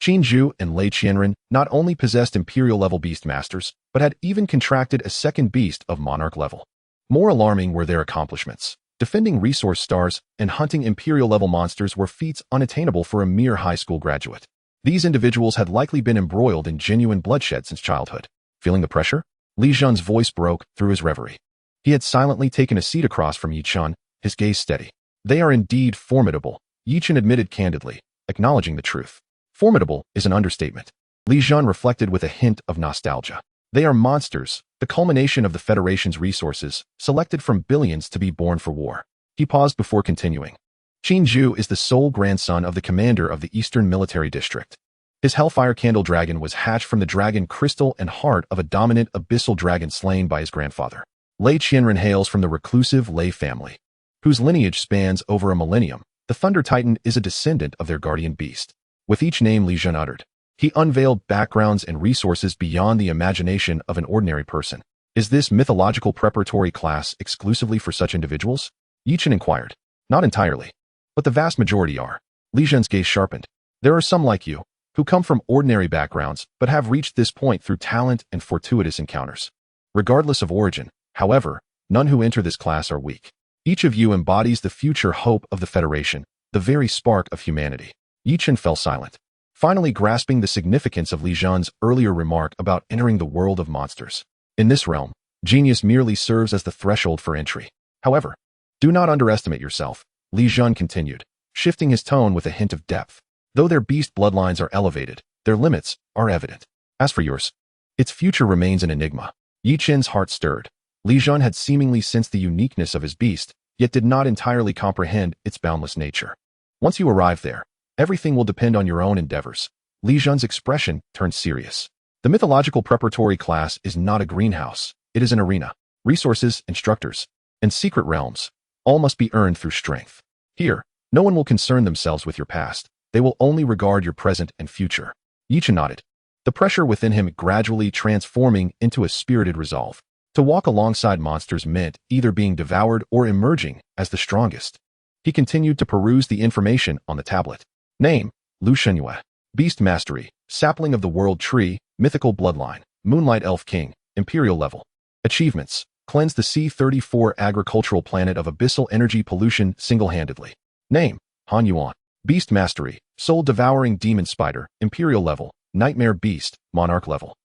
Speaker 1: Qin Zhu and Lei Qianren not only possessed Imperial-level beast masters, but had even contracted a second beast of Monarch level. More alarming were their accomplishments. Defending resource stars and hunting Imperial-level monsters were feats unattainable for a mere high school graduate. These individuals had likely been embroiled in genuine bloodshed since childhood. Feeling the pressure, Li Zhan's voice broke through his reverie. He had silently taken a seat across from Yichen, his gaze steady. They are indeed formidable, Yichen admitted candidly, acknowledging the truth. Formidable is an understatement. Li Zhan reflected with a hint of nostalgia. They are monsters, the culmination of the Federation's resources, selected from billions to be born for war. He paused before continuing. Qin Zhu is the sole grandson of the commander of the Eastern Military District. His Hellfire Candle Dragon was hatched from the dragon crystal and heart of a dominant abyssal dragon slain by his grandfather. Lei Qianren hails from the reclusive Lei family, whose lineage spans over a millennium. The Thunder Titan is a descendant of their guardian beast. With each name Li Zhan uttered, he unveiled backgrounds and resources beyond the imagination of an ordinary person. Is this mythological preparatory class exclusively for such individuals? Yichen inquired. Not entirely, but the vast majority are. Li Zhan's gaze sharpened. There are some like you, who come from ordinary backgrounds but have reached this point through talent and fortuitous encounters. Regardless of origin, however, none who enter this class are weak. Each of you embodies the future hope of the Federation, the very spark of humanity. Yichen fell silent, finally grasping the significance of Li Zhan's earlier remark about entering the world of monsters. In this realm, genius merely serves as the threshold for entry. However, do not underestimate yourself, Li Zhan continued, shifting his tone with a hint of depth. Though their beast bloodlines are elevated, their limits are evident. As for yours, its future remains an enigma. Yichen's heart stirred. Li Zhan had seemingly sensed the uniqueness of his beast, yet did not entirely comprehend its boundless nature. Once you arrive there, everything will depend on your own endeavors. Li Zhan's expression turned serious. The mythological preparatory class is not a greenhouse. It is an arena. Resources, instructors, and secret realms, all must be earned through strength. Here, no one will concern themselves with your past. They will only regard your present and future. Yichen nodded, the pressure within him gradually transforming into a spirited resolve. To walk alongside monsters meant either being devoured or emerging as the strongest. He continued to peruse the information on the tablet. Name, Lu Shenyue. Beast Mastery, Sapling of the World Tree, Mythical Bloodline, Moonlight Elf King, Imperial Level. Achievements, Cleanse the C-34 Agricultural Planet of Abyssal Energy Pollution single-handedly. Name, Han Yuan. Beast Mastery, Soul Devouring Demon Spider, Imperial Level, Nightmare Beast, Monarch Level.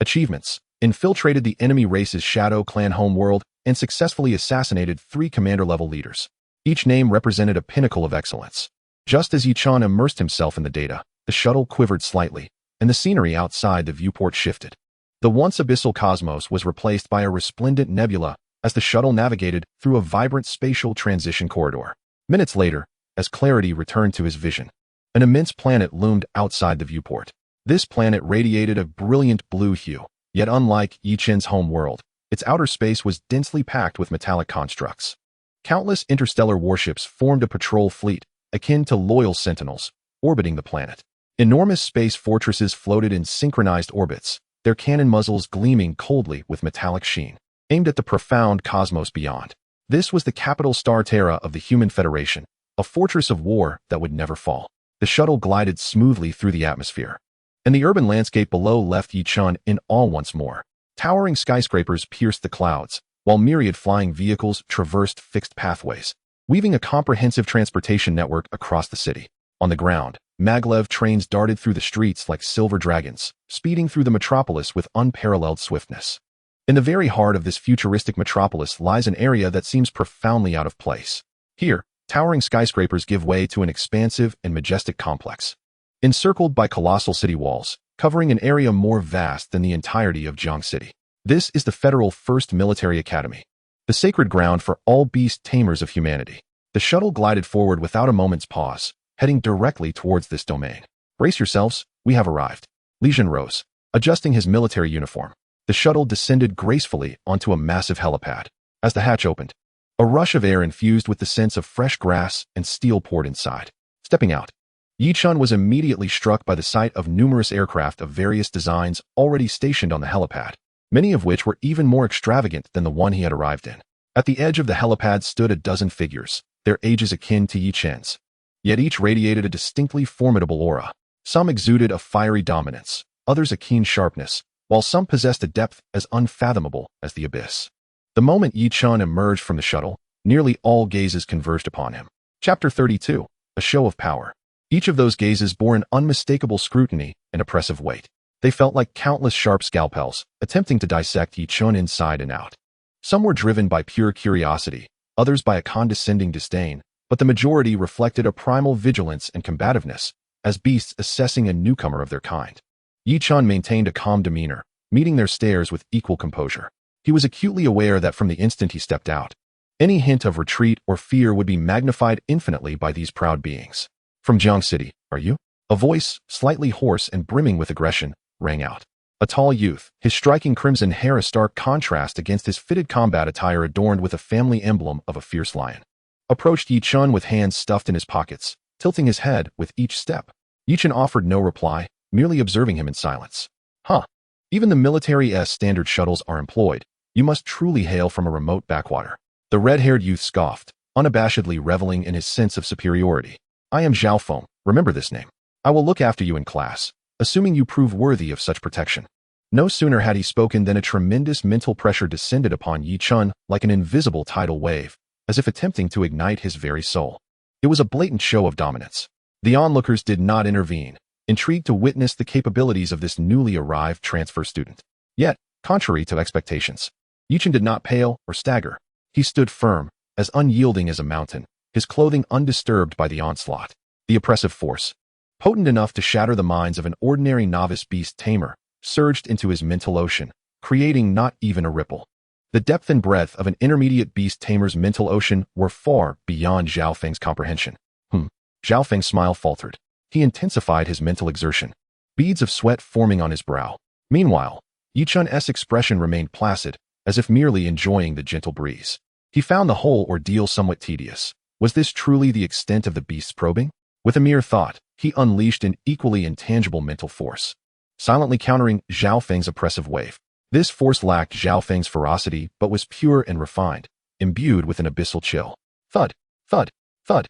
Speaker 1: Achievements, Infiltrated the enemy race's Shadow Clan homeworld and successfully assassinated 3 commander-level leaders. Each name represented a pinnacle of excellence. Just as Yichen immersed himself in the data, the shuttle quivered slightly, and the scenery outside the viewport shifted. The once abyssal cosmos was replaced by a resplendent nebula as the shuttle navigated through a vibrant spatial transition corridor. Minutes later, as clarity returned to his vision, an immense planet loomed outside the viewport. This planet radiated a brilliant blue hue, yet unlike Yichen's home world, its outer space was densely packed with metallic constructs. Countless interstellar warships formed a patrol fleet, akin to loyal sentinels, orbiting the planet. Enormous space fortresses floated in synchronized orbits, their cannon muzzles gleaming coldly with metallic sheen, aimed at the profound cosmos beyond. This was the capital Star Terra of the Human Federation, a fortress of war that would never fall. The shuttle glided smoothly through the atmosphere, and the urban landscape below left Yichen in awe once more. Towering skyscrapers pierced the clouds, while myriad flying vehicles traversed fixed pathways, weaving a comprehensive transportation network across the city. On the ground, maglev trains darted through the streets like silver dragons, speeding through the metropolis with unparalleled swiftness. In the very heart of this futuristic metropolis lies an area that seems profoundly out of place. Here, towering skyscrapers give way to an expansive and majestic complex, encircled by colossal city walls, covering an area more vast than the entirety of Jiang City. This is the Federal First Military Academy, the sacred ground for all beast tamers of humanity. The shuttle glided forward without a moment's pause, heading directly towards this domain. Brace yourselves, we have arrived. Li Zhan rose, Adjusting his military uniform, the shuttle descended gracefully onto a massive helipad. As the hatch opened, a rush of air infused with the sense of fresh grass and steel poured inside. Stepping out, Yi-chun was immediately struck by the sight of numerous aircraft of various designs already stationed on the helipad, many of which were even more extravagant than the one he had arrived in. At the edge of the helipad stood a dozen figures, their ages akin to Yi-chun's. Yet each radiated a distinctly formidable aura. Some exuded a fiery dominance, others a keen sharpness, while some possessed a depth as unfathomable as the abyss. The moment Yi-chun emerged from the shuttle, nearly all gazes converged upon him. Chapter 32. A Show of Power. Each of those gazes bore an unmistakable scrutiny and oppressive weight. They felt like countless sharp scalpels, attempting to dissect Yi-chun inside and out. Some were driven by pure curiosity, others by a condescending disdain, but the majority reflected a primal vigilance and combativeness, as beasts assessing a newcomer of their kind. Yi-chun maintained a calm demeanor, meeting their stares with equal composure. He was acutely aware that from the instant he stepped out, any hint of retreat or fear would be magnified infinitely by these proud beings. "From Jiang City, are you?" A voice, slightly hoarse and brimming with aggression, rang out. A tall youth, his striking crimson hair a stark contrast against his fitted combat attire adorned with a family emblem of a fierce lion, approached Yi-chun with hands stuffed in his pockets, tilting his head with each step. Yi-chun offered no reply, merely observing him in silence. "Huh. Even the military's standard shuttles are employed. You must truly hail from a remote backwater." The red-haired youth scoffed, unabashedly reveling in his sense of superiority. "I am Zhao Feng. Remember this name. I will look after you in class, assuming you prove worthy of such protection." No sooner had he spoken than a tremendous mental pressure descended upon Yi-chun like an invisible tidal wave, as if attempting to ignite his very soul. It was a blatant show of dominance. The onlookers did not intervene, intrigued to witness the capabilities of this newly arrived transfer student. Yet, contrary to expectations, Yi-chun did not pale or stagger. He stood firm, as unyielding as a mountain, his clothing undisturbed by the onslaught. The oppressive force, potent enough to shatter the minds of an ordinary novice beast tamer, surged into his mental ocean, creating not even a ripple. The depth and breadth of an intermediate beast tamer's mental ocean were far beyond Zhao Feng's comprehension. Zhao Feng's smile faltered. He intensified his mental exertion, beads of sweat forming on his brow. Meanwhile, Yi-chun's expression remained placid, as if merely enjoying the gentle breeze. He found the whole ordeal somewhat tedious. Was this truly the extent of the beast's probing? With a mere thought, he unleashed an equally intangible mental force, silently countering Zhao Feng's oppressive wave. This force lacked Zhao Feng's ferocity but was pure and refined, imbued with an abyssal chill. Thud, thud, thud.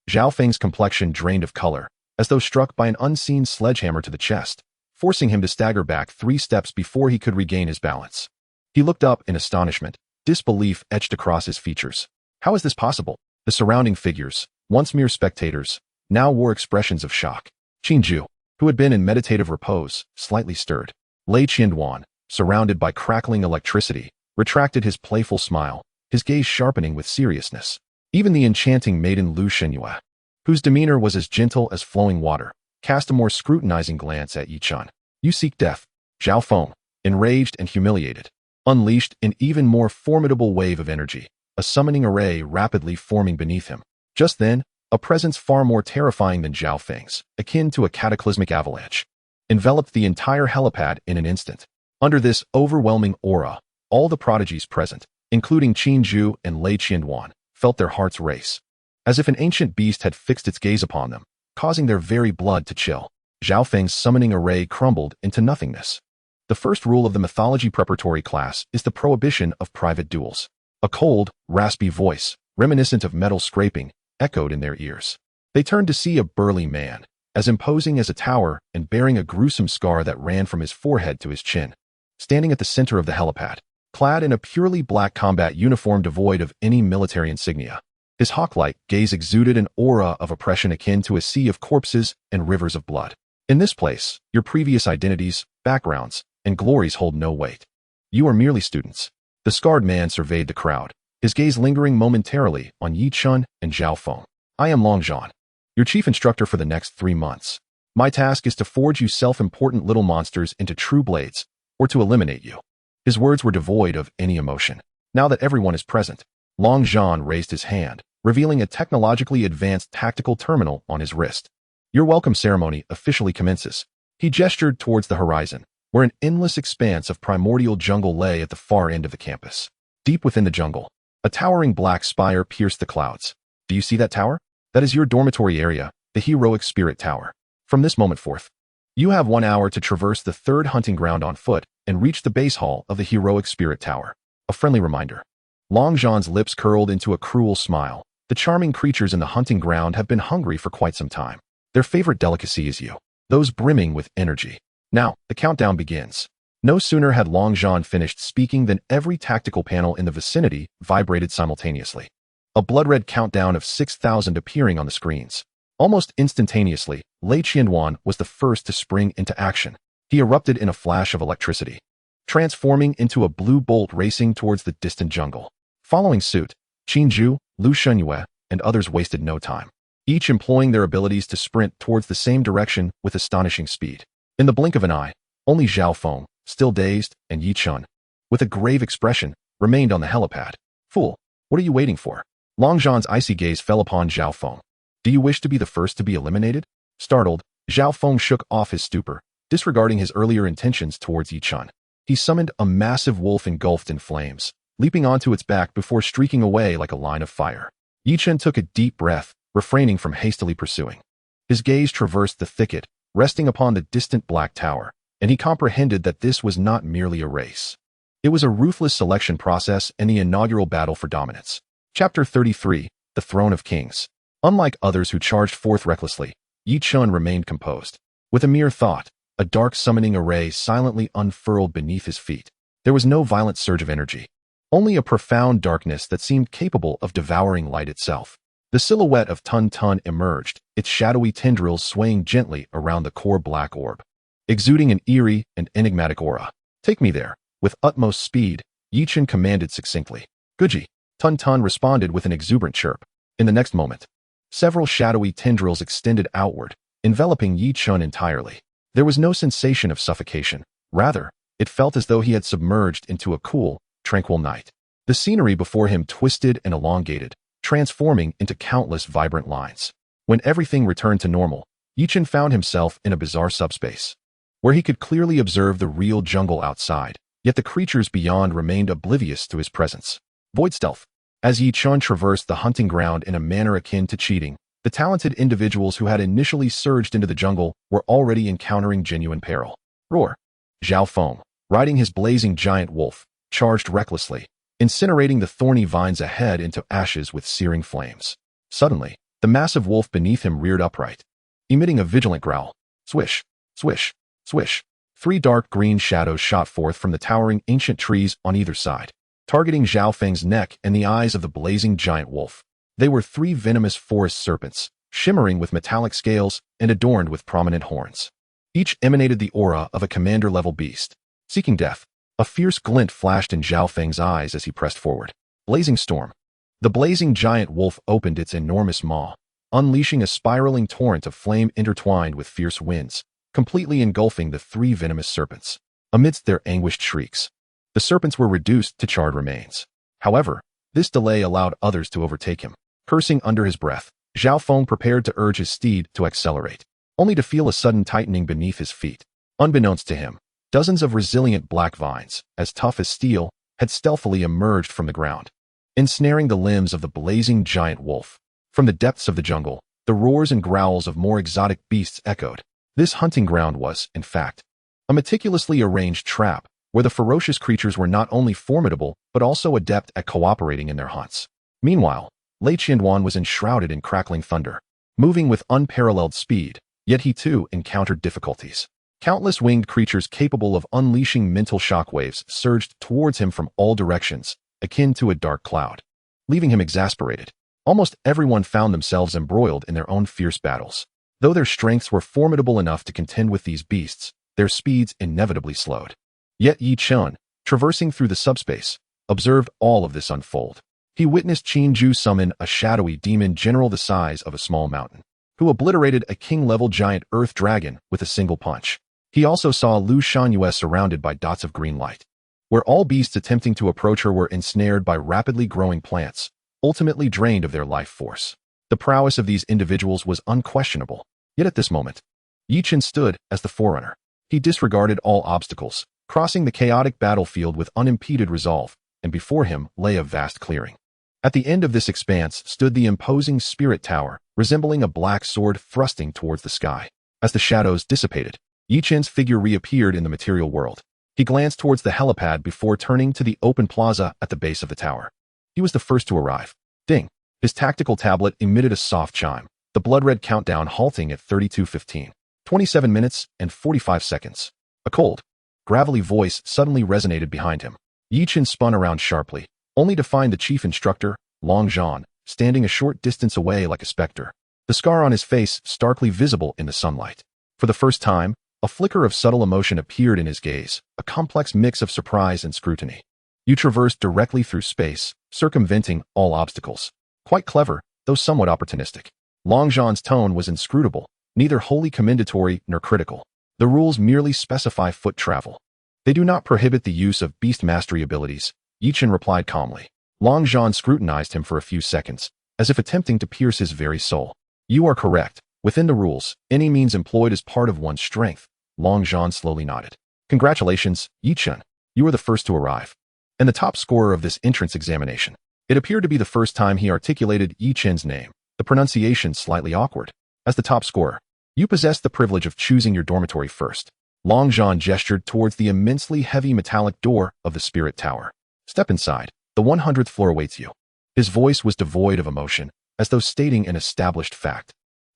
Speaker 1: Zhao Feng's complexion drained of color, as though struck by an unseen sledgehammer to the chest, forcing him to stagger back 3 steps before he could regain his balance. He looked up in astonishment, disbelief etched across his features. How is this possible? The surrounding figures, once mere spectators, now wore expressions of shock. Qinju, who had been in meditative repose, slightly stirred. Lei Qianduan, surrounded by crackling electricity, retracted his playful smile, his gaze sharpening with seriousness. Even the enchanting maiden Lu Shenyue, whose demeanor was as gentle as flowing water, cast a more scrutinizing glance at Yi-chun. "You seek death." Zhao Feng, enraged and humiliated, unleashed an even more formidable wave of energy, a summoning array rapidly forming beneath him. Just then, a presence far more terrifying than Zhao Feng's, akin to a cataclysmic avalanche, enveloped the entire helipad in an instant. Under this overwhelming aura, all the prodigies present, including Qinju and Lei Qianduan, felt their hearts race, as if an ancient beast had fixed its gaze upon them, causing their very blood to chill. Zhao Feng's summoning array crumbled into nothingness. The first rule of the mythology preparatory class is the prohibition of private duels. A cold, raspy voice, reminiscent of metal scraping, echoed in their ears. They turned to see a burly man, as imposing as a tower and bearing a gruesome scar that ran from his forehead to his chin, standing at the center of the helipad, clad in a purely black combat uniform devoid of any military insignia. His hawk-like gaze exuded an aura of oppression akin to a sea of corpses and rivers of blood. "In this place, your previous identities, backgrounds, and glories hold no weight. You are merely students." The scarred man surveyed the crowd, his gaze lingering momentarily on Yi-chun and Zhao Feng. "I am Long Zhan, your chief instructor for the next 3 months. My task is to forge you self-important little monsters into true blades, or to eliminate you." His words were devoid of any emotion. Now that everyone is present, Long Zhan raised his hand, revealing a technologically advanced tactical terminal on his wrist. "Your welcome ceremony officially commences." He gestured towards the horizon, where an endless expanse of primordial jungle lay at the far end of the campus. Deep within the jungle, a towering black spire pierced the clouds. Do you see that tower? That is your dormitory area, the Heroic Spirit Tower. From this moment forth, you have 1 hour to traverse the third hunting ground on foot and reach the base hall of the Heroic Spirit Tower. A friendly reminder. Long Jean's lips curled into a cruel smile. The charming creatures in the hunting ground have been hungry for quite some time. Their favorite delicacy is you, those brimming with energy. Now, the countdown begins. No sooner had Long Jean finished speaking than every tactical panel in the vicinity vibrated simultaneously. A blood-red countdown of 6,000 appearing on the screens. Almost instantaneously, Lei Qianduan was the first to spring into action. He erupted in a flash of electricity, transforming into a blue bolt racing towards the distant jungle. Following suit, Qinju, Lu Shenyue, and others wasted no time, each employing their abilities to sprint towards the same direction with astonishing speed. In the blink of an eye, only Zhao Feng, still dazed, and Yi Chun, with a grave expression, remained on the helipad. Fool, what are you waiting for? Long Jean's icy gaze fell upon Zhao Feng. Do you wish to be the first to be eliminated? Startled, Zhao Feng shook off his stupor, disregarding his earlier intentions towards Yi Chun. He summoned a massive wolf engulfed in flames, leaping onto its back before streaking away like a line of fire. Yi Chun took a deep breath, refraining from hastily pursuing. His gaze traversed the thicket, resting upon the distant black tower, and he comprehended that this was not merely a race. It was a ruthless selection process and the inaugural battle for dominance. Chapter 33, The Throne of Kings. Unlike others who charged forth recklessly, Yi Chun remained composed. With a mere thought, a dark summoning array silently unfurled beneath his feet. There was no violent surge of energy, only a profound darkness that seemed capable of devouring light itself. The silhouette of Tun Tun emerged, its shadowy tendrils swaying gently around the core black orb, exuding an eerie and enigmatic aura. Take me there. With utmost speed, Yi Chun commanded succinctly. Guji. Tun Tun responded with an exuberant chirp. In the next moment, several shadowy tendrils extended outward, enveloping Yi Chun entirely. There was no sensation of suffocation. Rather, it felt as though he had submerged into a cool, tranquil night. The scenery before him twisted and elongated, transforming into countless vibrant lines. When everything returned to normal, Yi Chun found himself in a bizarre subspace, where he could clearly observe the real jungle outside, yet the creatures beyond remained oblivious to his presence. Void stealth. As Yi Chun traversed the hunting ground in a manner akin to cheating, the talented individuals who had initially surged into the jungle were already encountering genuine peril. Roar. Zhao Feng, riding his blazing giant wolf, charged recklessly, incinerating the thorny vines ahead into ashes with searing flames. Suddenly, the massive wolf beneath him reared upright, emitting a vigilant growl. Swish, swish, swish. 3 dark green shadows shot forth from the towering ancient trees on either side, targeting Zhao Feng's neck and the eyes of the blazing giant wolf. They were 3 venomous forest serpents, shimmering with metallic scales and adorned with prominent horns. Each emanated the aura of a commander-level beast, seeking death. A fierce glint flashed in Zhao Feng's eyes as he pressed forward. Blazing storm. The blazing giant wolf opened its enormous maw, unleashing a spiraling torrent of flame intertwined with fierce winds, completely engulfing the 3 venomous serpents. Amidst their anguished shrieks, the serpents were reduced to charred remains. However, this delay allowed others to overtake him. Cursing under his breath, Zhao Feng prepared to urge his steed to accelerate, only to feel a sudden tightening beneath his feet. Unbeknownst to him, dozens of resilient black vines, as tough as steel, had stealthily emerged from the ground, ensnaring the limbs of the blazing giant wolf. From the depths of the jungle, the roars and growls of more exotic beasts echoed. This hunting ground was, in fact, a meticulously arranged trap, where the ferocious creatures were not only formidable, but also adept at cooperating in their hunts. Meanwhile, Lei Qianduan was enshrouded in crackling thunder, moving with unparalleled speed, yet he too encountered difficulties. Countless winged creatures capable of unleashing mental shockwaves surged towards him from all directions, akin to a dark cloud, leaving him exasperated. Almost everyone found themselves embroiled in their own fierce battles. Though their strengths were formidable enough to contend with these beasts, their speeds inevitably slowed. Yet Yi Chun, traversing through the subspace, observed all of this unfold. He witnessed Qinju summon a shadowy demon general the size of a small mountain, who obliterated a king-level giant earth dragon with a single punch. He also saw Lu Shenyue surrounded by dots of green light, where all beasts attempting to approach her were ensnared by rapidly growing plants, ultimately drained of their life force. The prowess of these individuals was unquestionable, yet at this moment, Yi Chun stood as the forerunner. He disregarded all obstacles, crossing the chaotic battlefield with unimpeded resolve, and before him lay a vast clearing. At the end of this expanse stood the imposing spirit tower, resembling a black sword thrusting towards the sky. As the shadows dissipated, Yi Chen's figure reappeared in the material world. He glanced towards the helipad before turning to the open plaza at the base of the tower. He was the first to arrive. Ding! His tactical tablet emitted a soft chime, the blood-red countdown halting at 32:15. 27 minutes and 45 seconds. A cold, gravelly voice suddenly resonated behind him. Yi Chen spun around sharply, only to find the chief instructor, Long Zhan, standing a short distance away like a specter, the scar on his face starkly visible in the sunlight. For the first time, a flicker of subtle emotion appeared in his gaze, a complex mix of surprise and scrutiny. You traversed directly through space, circumventing all obstacles. Quite clever, though somewhat opportunistic. Long Zhan's tone was inscrutable, neither wholly commendatory nor critical. The rules merely specify foot travel. They do not prohibit the use of beast mastery abilities, Yi Chen replied calmly. Long Zhan scrutinized him for a few seconds, as if attempting to pierce his very soul. You are correct. Within the rules, any means employed is part of one's strength. Long Zhan slowly nodded. Congratulations, Yi Chen. You are the first to arrive, and the top scorer of this entrance examination. It appeared to be the first time he articulated Yi Chen's name, the pronunciation slightly awkward. As the top scorer, you possess the privilege of choosing your dormitory first. Long Zhan gestured towards the immensely heavy metallic door of the spirit tower. Step inside. The 100th floor awaits you. His voice was devoid of emotion, as though stating an established fact.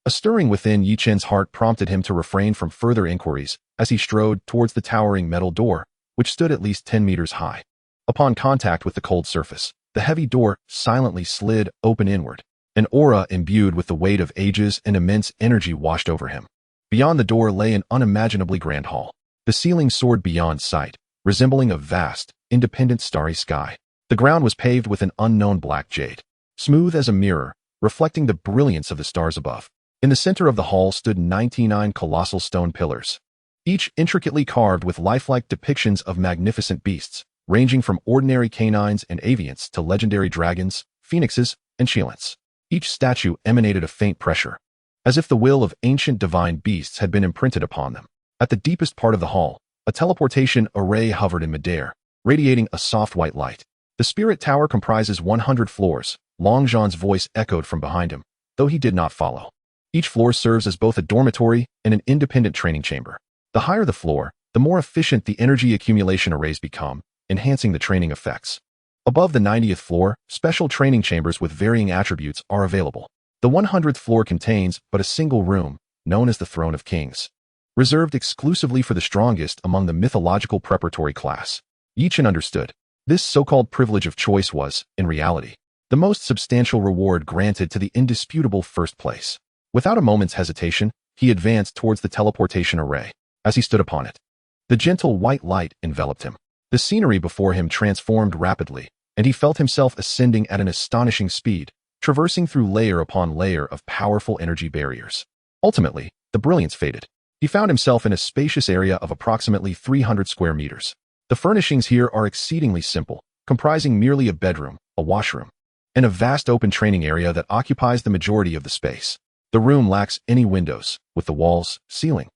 Speaker 1: A stirring within Yi Chen's heart prompted him to refrain from further inquiries as he strode towards the towering metal door, which stood at least 10 meters high. Upon contact with the cold surface, the heavy door silently slid open inward. An aura imbued with the weight of ages and immense energy washed over him. Beyond the door lay an unimaginably grand hall. The ceiling soared beyond sight, resembling a vast, independent starry sky. The ground was paved with an unknown black jade, smooth as a mirror, reflecting the brilliance of the stars above. In the center of the hall stood 99 colossal stone pillars, each intricately carved with lifelike depictions of magnificent beasts, ranging from ordinary canines and avians to legendary dragons, phoenixes, and cheilants. Each statue emanated a faint pressure, as if the will of ancient divine beasts had been imprinted upon them. At the deepest part of the hall, a teleportation array hovered in midair, radiating a soft white light. The spirit tower comprises 100 floors. Long Zhan's voice echoed from behind him, though he did not follow. Each floor serves as both a dormitory and an independent training chamber. The higher the floor, the more efficient the energy accumulation arrays become, enhancing the training effects. Above the 90th floor, special training chambers with varying attributes are available. The 100th floor contains but a single room, known as the Throne of Kings, reserved exclusively for the strongest among the mythological preparatory class. Yi Chen understood. This so-called privilege of choice was, in reality, the most substantial reward granted to the indisputable first place. Without a moment's hesitation, he advanced towards the teleportation array. As he stood upon it, the gentle white light enveloped him. The scenery before him transformed rapidly, and he felt himself ascending at an astonishing speed, traversing through layer upon layer of powerful energy barriers. Ultimately, the brilliance faded. He found himself in a spacious area of approximately 300 square meters. The furnishings here are exceedingly simple, comprising merely a bedroom, a washroom, and a vast open training area that occupies the majority of the space. The room lacks any windows, with the walls, ceiling,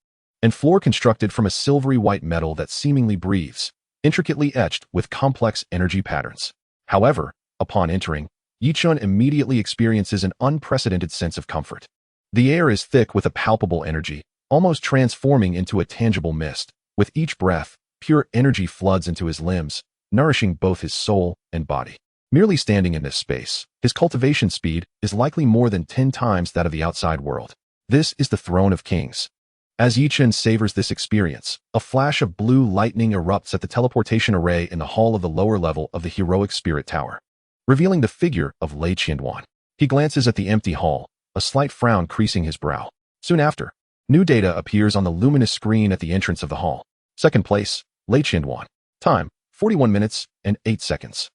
Speaker 1: and floor constructed from a silvery white metal that seemingly breathes, intricately etched with complex energy patterns. However, upon entering, Yi Chen immediately experiences an unprecedented sense of comfort. The air is thick with a palpable energy, almost transforming into a tangible mist. With each breath, pure energy floods into his limbs, nourishing both his soul and body. Merely standing in this space, his cultivation speed is likely more than 10 times that of the outside world. This is the Throne of Kings. As Yi Chen savors this experience, a flash of blue lightning erupts at the teleportation array in the hall of the lower level of the heroic spirit tower, revealing the figure of Lei Qianduan. He glances at the empty hall, a slight frown creasing his brow. Soon after, new data appears on the luminous screen at the entrance of the hall. Second place, Lei Qianduan. Time, 41 minutes and 8 seconds.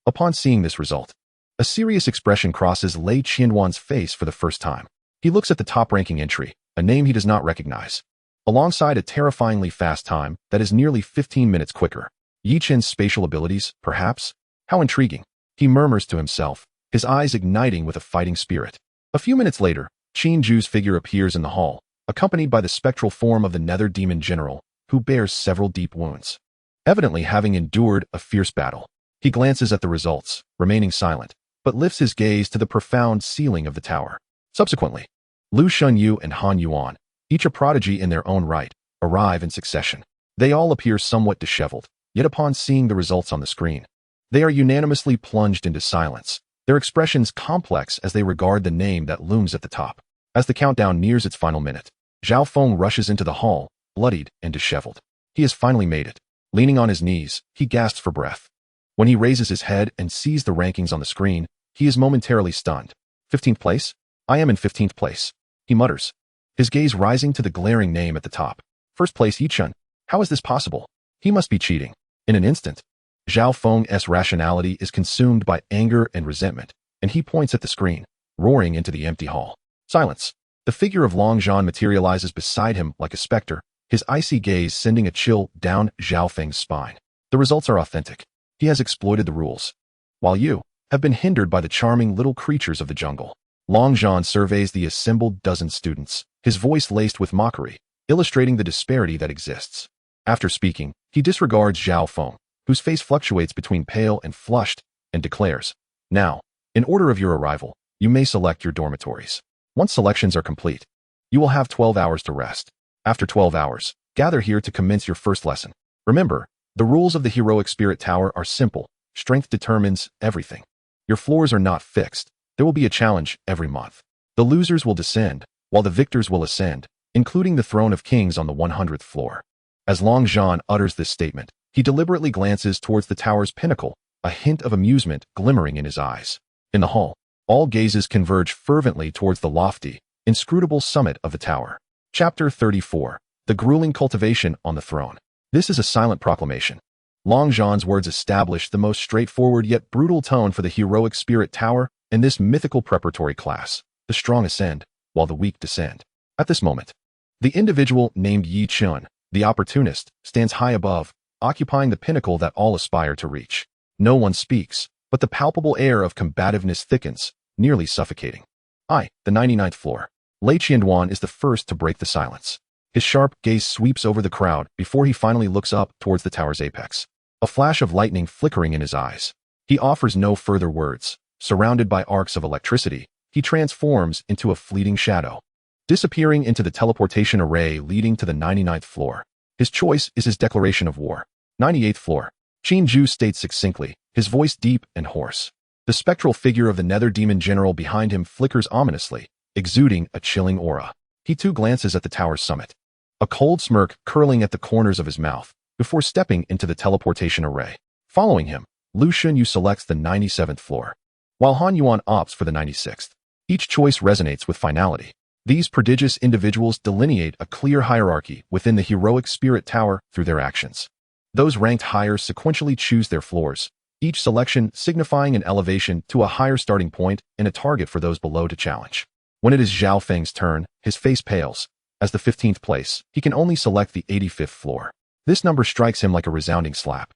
Speaker 1: Upon seeing this result, a serious expression crosses Lei Qianduan's face for the first time. He looks at the top-ranking entry, a name he does not recognize, alongside a terrifyingly fast time that is nearly 15 minutes quicker. Yi Chen's spatial abilities, perhaps? How intriguing. He murmurs to himself, his eyes igniting with a fighting spirit. A few minutes later, Qin Ju's figure appears in the hall, accompanied by the spectral form of the Nether Demon General, who bears several deep wounds. Evidently having endured a fierce battle, he glances at the results, remaining silent, but lifts his gaze to the profound ceiling of the tower. Subsequently, Lu Shunyu and Han Yuan, each a prodigy in their own right, arrive in succession. They all appear somewhat disheveled, yet upon seeing the results on the screen, they are unanimously plunged into silence, their expressions complex as they regard the name that looms at the top. As the countdown nears its final minute, Zhao Feng rushes into the hall, bloodied and disheveled. He has finally made it. Leaning on his knees, he gasps for breath. When he raises his head and sees the rankings on the screen, he is momentarily stunned. 15th place? I am in 15th place, he mutters, his gaze rising to the glaring name at the top. First place Yichun. How is this possible? He must be cheating. In an instant, Zhao Feng's rationality is consumed by anger and resentment, and he points at the screen, roaring into the empty hall. Silence. The figure of Long Zhan materializes beside him like a specter, his icy gaze sending a chill down Zhao Feng's spine. The results are authentic. He has exploited the rules, while you have been hindered by the charming little creatures of the jungle. Long Zhan surveys the assembled dozen students, his voice laced with mockery, illustrating the disparity that exists. After speaking, he disregards Zhao Feng, whose face fluctuates between pale and flushed, and declares, "Now, in order of your arrival, you may select your dormitories. Once selections are complete, you will have 12 hours to rest. After 12 hours, gather here to commence your first lesson. Remember, the rules of the Heroic Spirit Tower are simple. Strength determines everything. Your floors are not fixed. There will be a challenge every month. The losers will descend, while the victors will ascend, including the throne of kings on the 100th floor." As Long Zhan utters this statement, he deliberately glances towards the tower's pinnacle, a hint of amusement glimmering in his eyes. In the hall, all gazes converge fervently towards the lofty, inscrutable summit of the tower. Chapter 34. The Grueling Cultivation on the Throne. This is a silent proclamation. Long Zhan's words establish the most straightforward yet brutal tone for the Heroic Spirit Tower and this mythical preparatory class. The strong ascend, while the weak descend. At this moment, the individual named Yi Chun, the opportunist, stands high above, occupying the pinnacle that all aspire to reach. No one speaks, but the palpable air of combativeness thickens, nearly suffocating. The 99th floor. Lei Qianduan is the first to break the silence. His sharp gaze sweeps over the crowd before he finally looks up towards the tower's apex, a flash of lightning flickering in his eyes. He offers no further words. Surrounded by arcs of electricity, he transforms into a fleeting shadow, disappearing into the teleportation array leading to the 99th floor. His choice is his declaration of war. 98th floor. Qin Zhu states succinctly, his voice deep and hoarse. The spectral figure of the Nether Demon General behind him flickers ominously, exuding a chilling aura. He too glances at the tower's summit, a cold smirk curling at the corners of his mouth, before stepping into the teleportation array. Following him, Lu Shunyu selects the 97th floor, while Han Yuan opts for the 96th. Each choice resonates with finality. These prodigious individuals delineate a clear hierarchy within the Heroic Spirit Tower through their actions. Those ranked higher sequentially choose their floors, each selection signifying an elevation to a higher starting point and a target for those below to challenge. When it is Zhao Feng's turn, his face pales. As the 15th place, he can only select the 85th floor. This number strikes him like a resounding slap,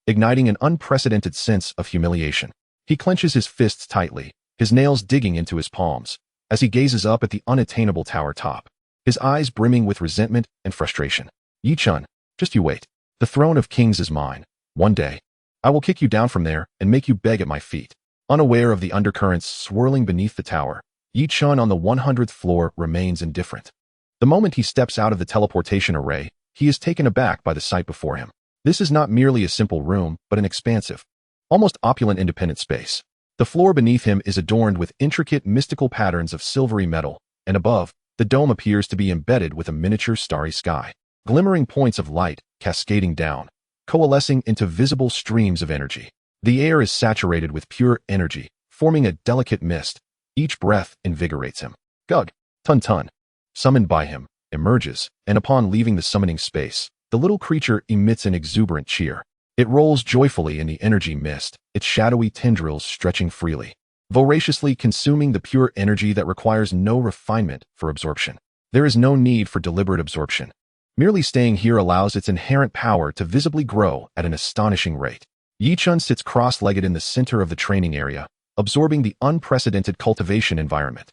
Speaker 1: igniting an unprecedented sense of humiliation. He clenches his fists tightly, his nails digging into his palms, as he gazes up at the unattainable tower top, his eyes brimming with resentment and frustration. Yi Chun, just you wait. The throne of kings is mine. One day, I will kick you down from there and make you beg at my feet. Unaware of the undercurrents swirling beneath the tower, Yi Chun on the 100th floor remains indifferent. The moment he steps out of the teleportation array, he is taken aback by the sight before him. This is not merely a simple room, but an expansive, almost opulent independent space. The floor beneath him is adorned with intricate mystical patterns of silvery metal, and above, the dome appears to be embedded with a miniature starry sky. Glimmering points of light, cascading down, coalescing into visible streams of energy. The air is saturated with pure energy, forming a delicate mist. Each breath invigorates him. Gug, Tun Tun, summoned by him, emerges, and upon leaving the summoning space, the little creature emits an exuberant cheer. It rolls joyfully in the energy mist, its shadowy tendrils stretching freely, voraciously consuming the pure energy that requires no refinement for absorption. There is no need for deliberate absorption. Merely staying here allows its inherent power to visibly grow at an astonishing rate. Yi Chun sits cross-legged in the center of the training area, absorbing the unprecedented cultivation environment.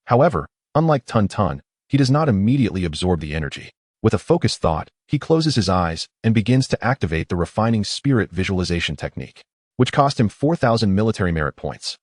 Speaker 1: However, unlike Tun Tun, he does not immediately absorb the energy. With a focused thought, he closes his eyes and begins to activate the refining spirit visualization technique, which cost him 4,000 military merit points.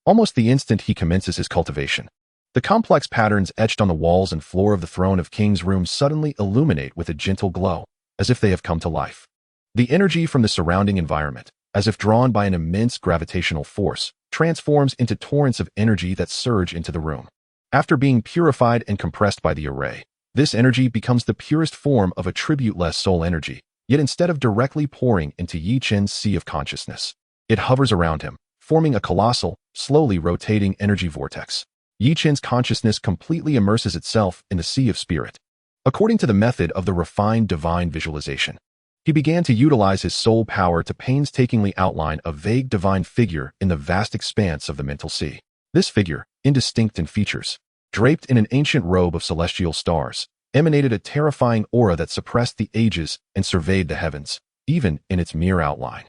Speaker 1: Almost the instant he commences his cultivation, the complex patterns etched on the walls and floor of the Throne of Kings room suddenly illuminate with a gentle glow, as if they have come to life. The energy from the surrounding environment, as if drawn by an immense gravitational force, transforms into torrents of energy that surge into the room. After being purified and compressed by the array, this energy becomes the purest form of attribute-less soul energy, yet instead of directly pouring into Yi Chen's sea of consciousness, it hovers around him, forming a colossal, slowly rotating energy vortex. Yi Chen's consciousness completely immerses itself in the sea of spirit. According to the method of the refined divine visualization, he began to utilize his soul power to painstakingly outline a vague divine figure in the vast expanse of the mental sea. This figure, indistinct in features, draped in an ancient robe of celestial stars, emanated a terrifying aura that suppressed the ages and surveyed the heavens, even in its mere outline.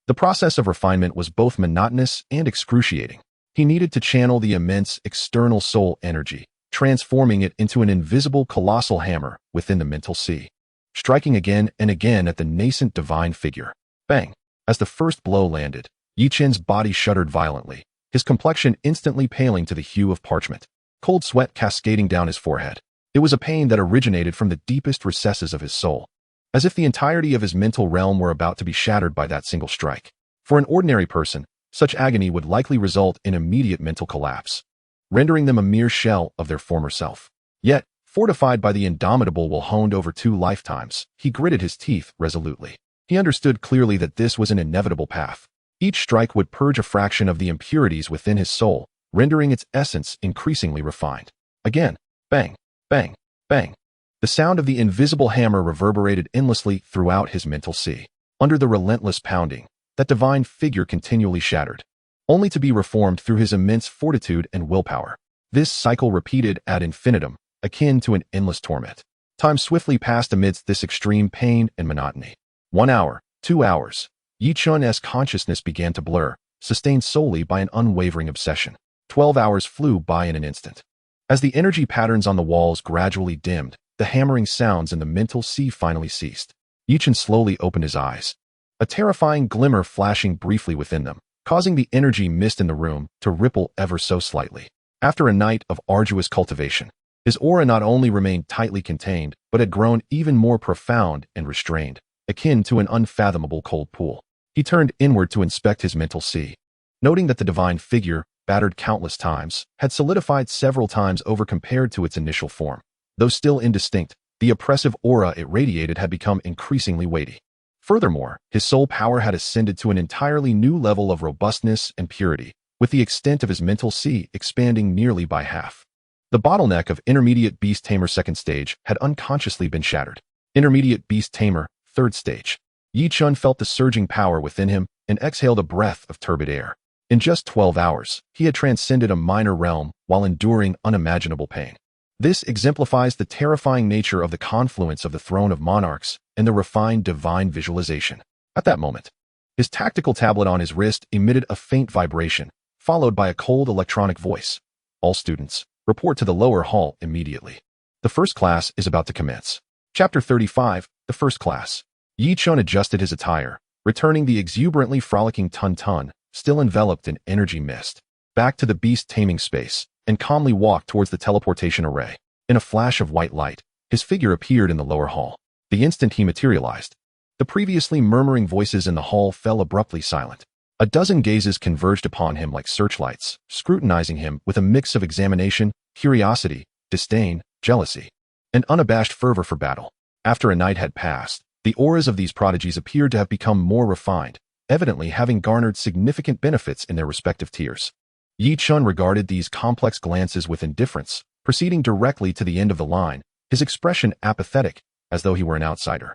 Speaker 1: The process of refinement was both monotonous and excruciating. He needed to channel the immense external soul energy, transforming it into an invisible colossal hammer within the mental sea, striking again and again at the nascent divine figure. Bang! As the first blow landed, Yi Chen's body shuddered violently, his complexion instantly paling to the hue of parchment, cold sweat cascading down his forehead. It was a pain that originated from the deepest recesses of his soul, as if the entirety of his mental realm were about to be shattered by that single strike. For an ordinary person, such agony would likely result in immediate mental collapse, rendering them a mere shell of their former self. Yet, fortified by the indomitable will honed over 2 lifetimes, he gritted his teeth resolutely. He understood clearly that this was an inevitable path. Each strike would purge a fraction of the impurities within his soul, rendering its essence increasingly refined. Again, bang, bang, bang. The sound of the invisible hammer reverberated endlessly throughout his mental sea. Under the relentless pounding, that divine figure continually shattered, only to be reformed through his immense fortitude and willpower. This cycle repeated ad infinitum, akin to an endless torment. Time swiftly passed amidst this extreme pain and monotony. 1 hour, 2 hours. Yi Chen's consciousness began to blur, sustained solely by an unwavering obsession. 12 hours flew by in an instant. As the energy patterns on the walls gradually dimmed, the hammering sounds in the mental sea finally ceased. Yi Chen slowly opened his eyes, a terrifying glimmer flashing briefly within them, causing the energy mist in the room to ripple ever so slightly. After a night of arduous cultivation, his aura not only remained tightly contained, but had grown even more profound and restrained, akin to an unfathomable cold pool. He turned inward to inspect his mental sea, noting that the divine figure, battered countless times, had solidified several times over compared to its initial form. Though still indistinct, the oppressive aura it radiated had become increasingly weighty. Furthermore, his soul power had ascended to an entirely new level of robustness and purity, with the extent of his mental sea expanding nearly by half. The bottleneck of Intermediate Beast Tamer 2nd Stage had unconsciously been shattered. Intermediate Beast Tamer 3rd Stage. Yi Chen felt the surging power within him and exhaled a breath of turbid air. In just 12 hours, he had transcended a minor realm while enduring unimaginable pain. This exemplifies the terrifying nature of the confluence of the Throne of Monarchs and the refined divine visualization. At that moment, his tactical tablet on his wrist emitted a faint vibration, followed by a cold electronic voice. All students, report to the lower hall immediately. The first class is about to commence. Chapter 35, The First Class. Yi Chen adjusted his attire, returning the exuberantly frolicking Tun, still enveloped in energy mist, back to the beast taming space, and calmly walked towards the teleportation array. In a flash of white light, his figure appeared in the lower hall. The instant he materialized, the previously murmuring voices in the hall fell abruptly silent. A dozen gazes converged upon him like searchlights, scrutinizing him with a mix of examination, curiosity, disdain, jealousy, and unabashed fervor for battle. After a night had passed, the auras of these prodigies appeared to have become more refined, evidently having garnered significant benefits in their respective tiers. Yi Chen regarded these complex glances with indifference, proceeding directly to the end of the line, his expression apathetic, as though he were an outsider.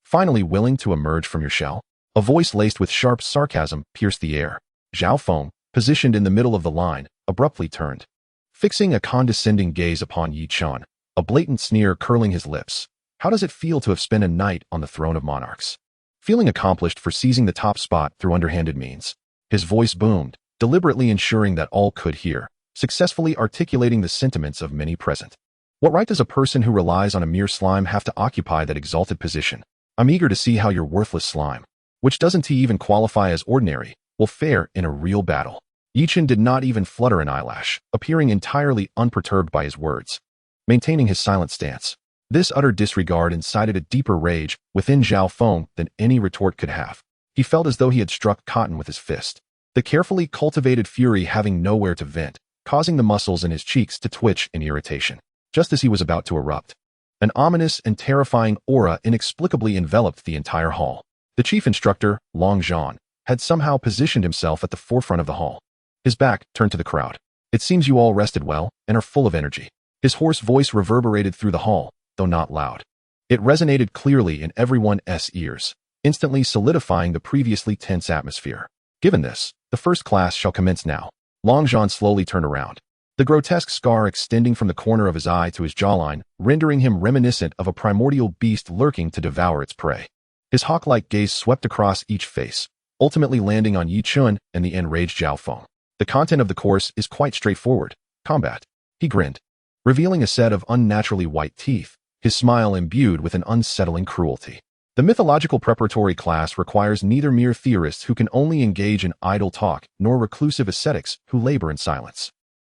Speaker 1: Finally willing to emerge from your shell? A voice laced with sharp sarcasm pierced the air. Zhao Feng, positioned in the middle of the line, abruptly turned, fixing a condescending gaze upon Yi Chen, a blatant sneer curling his lips. How does it feel to have spent a night on the Throne of Monarchs? Feeling accomplished for seizing the top spot through underhanded means. His voice boomed, deliberately ensuring that all could hear, successfully articulating the sentiments of many present. What right does a person who relies on a mere slime have to occupy that exalted position? I'm eager to see how your worthless slime, which doesn't even qualify as ordinary, will fare in a real battle. Yichen did not even flutter an eyelash, appearing entirely unperturbed by his words, maintaining his silent stance. This utter disregard incited a deeper rage within Zhao Feng than any retort could have. He felt as though he had struck cotton with his fist, the carefully cultivated fury having nowhere to vent, causing the muscles in his cheeks to twitch in irritation. Just as he was about to erupt, an ominous and terrifying aura inexplicably enveloped the entire hall. The chief instructor, Long Zhan, had somehow positioned himself at the forefront of the hall. His back turned to the crowd. It seems you all rested well and are full of energy. His hoarse voice reverberated through the hall, though not loud. It resonated clearly in everyone's ears, instantly solidifying the previously tense atmosphere. Given this, the first class shall commence now. Long Zhan slowly turned around, the grotesque scar extending from the corner of his eye to his jawline, rendering him reminiscent of a primordial beast lurking to devour its prey. His hawk-like gaze swept across each face, ultimately landing on Yi Chun and the enraged Zhao Feng. The content of the course is quite straightforward. Combat. He grinned, revealing a set of unnaturally white teeth, his smile imbued with an unsettling cruelty. The mythological preparatory class requires neither mere theorists who can only engage in idle talk nor reclusive ascetics who labor in silence.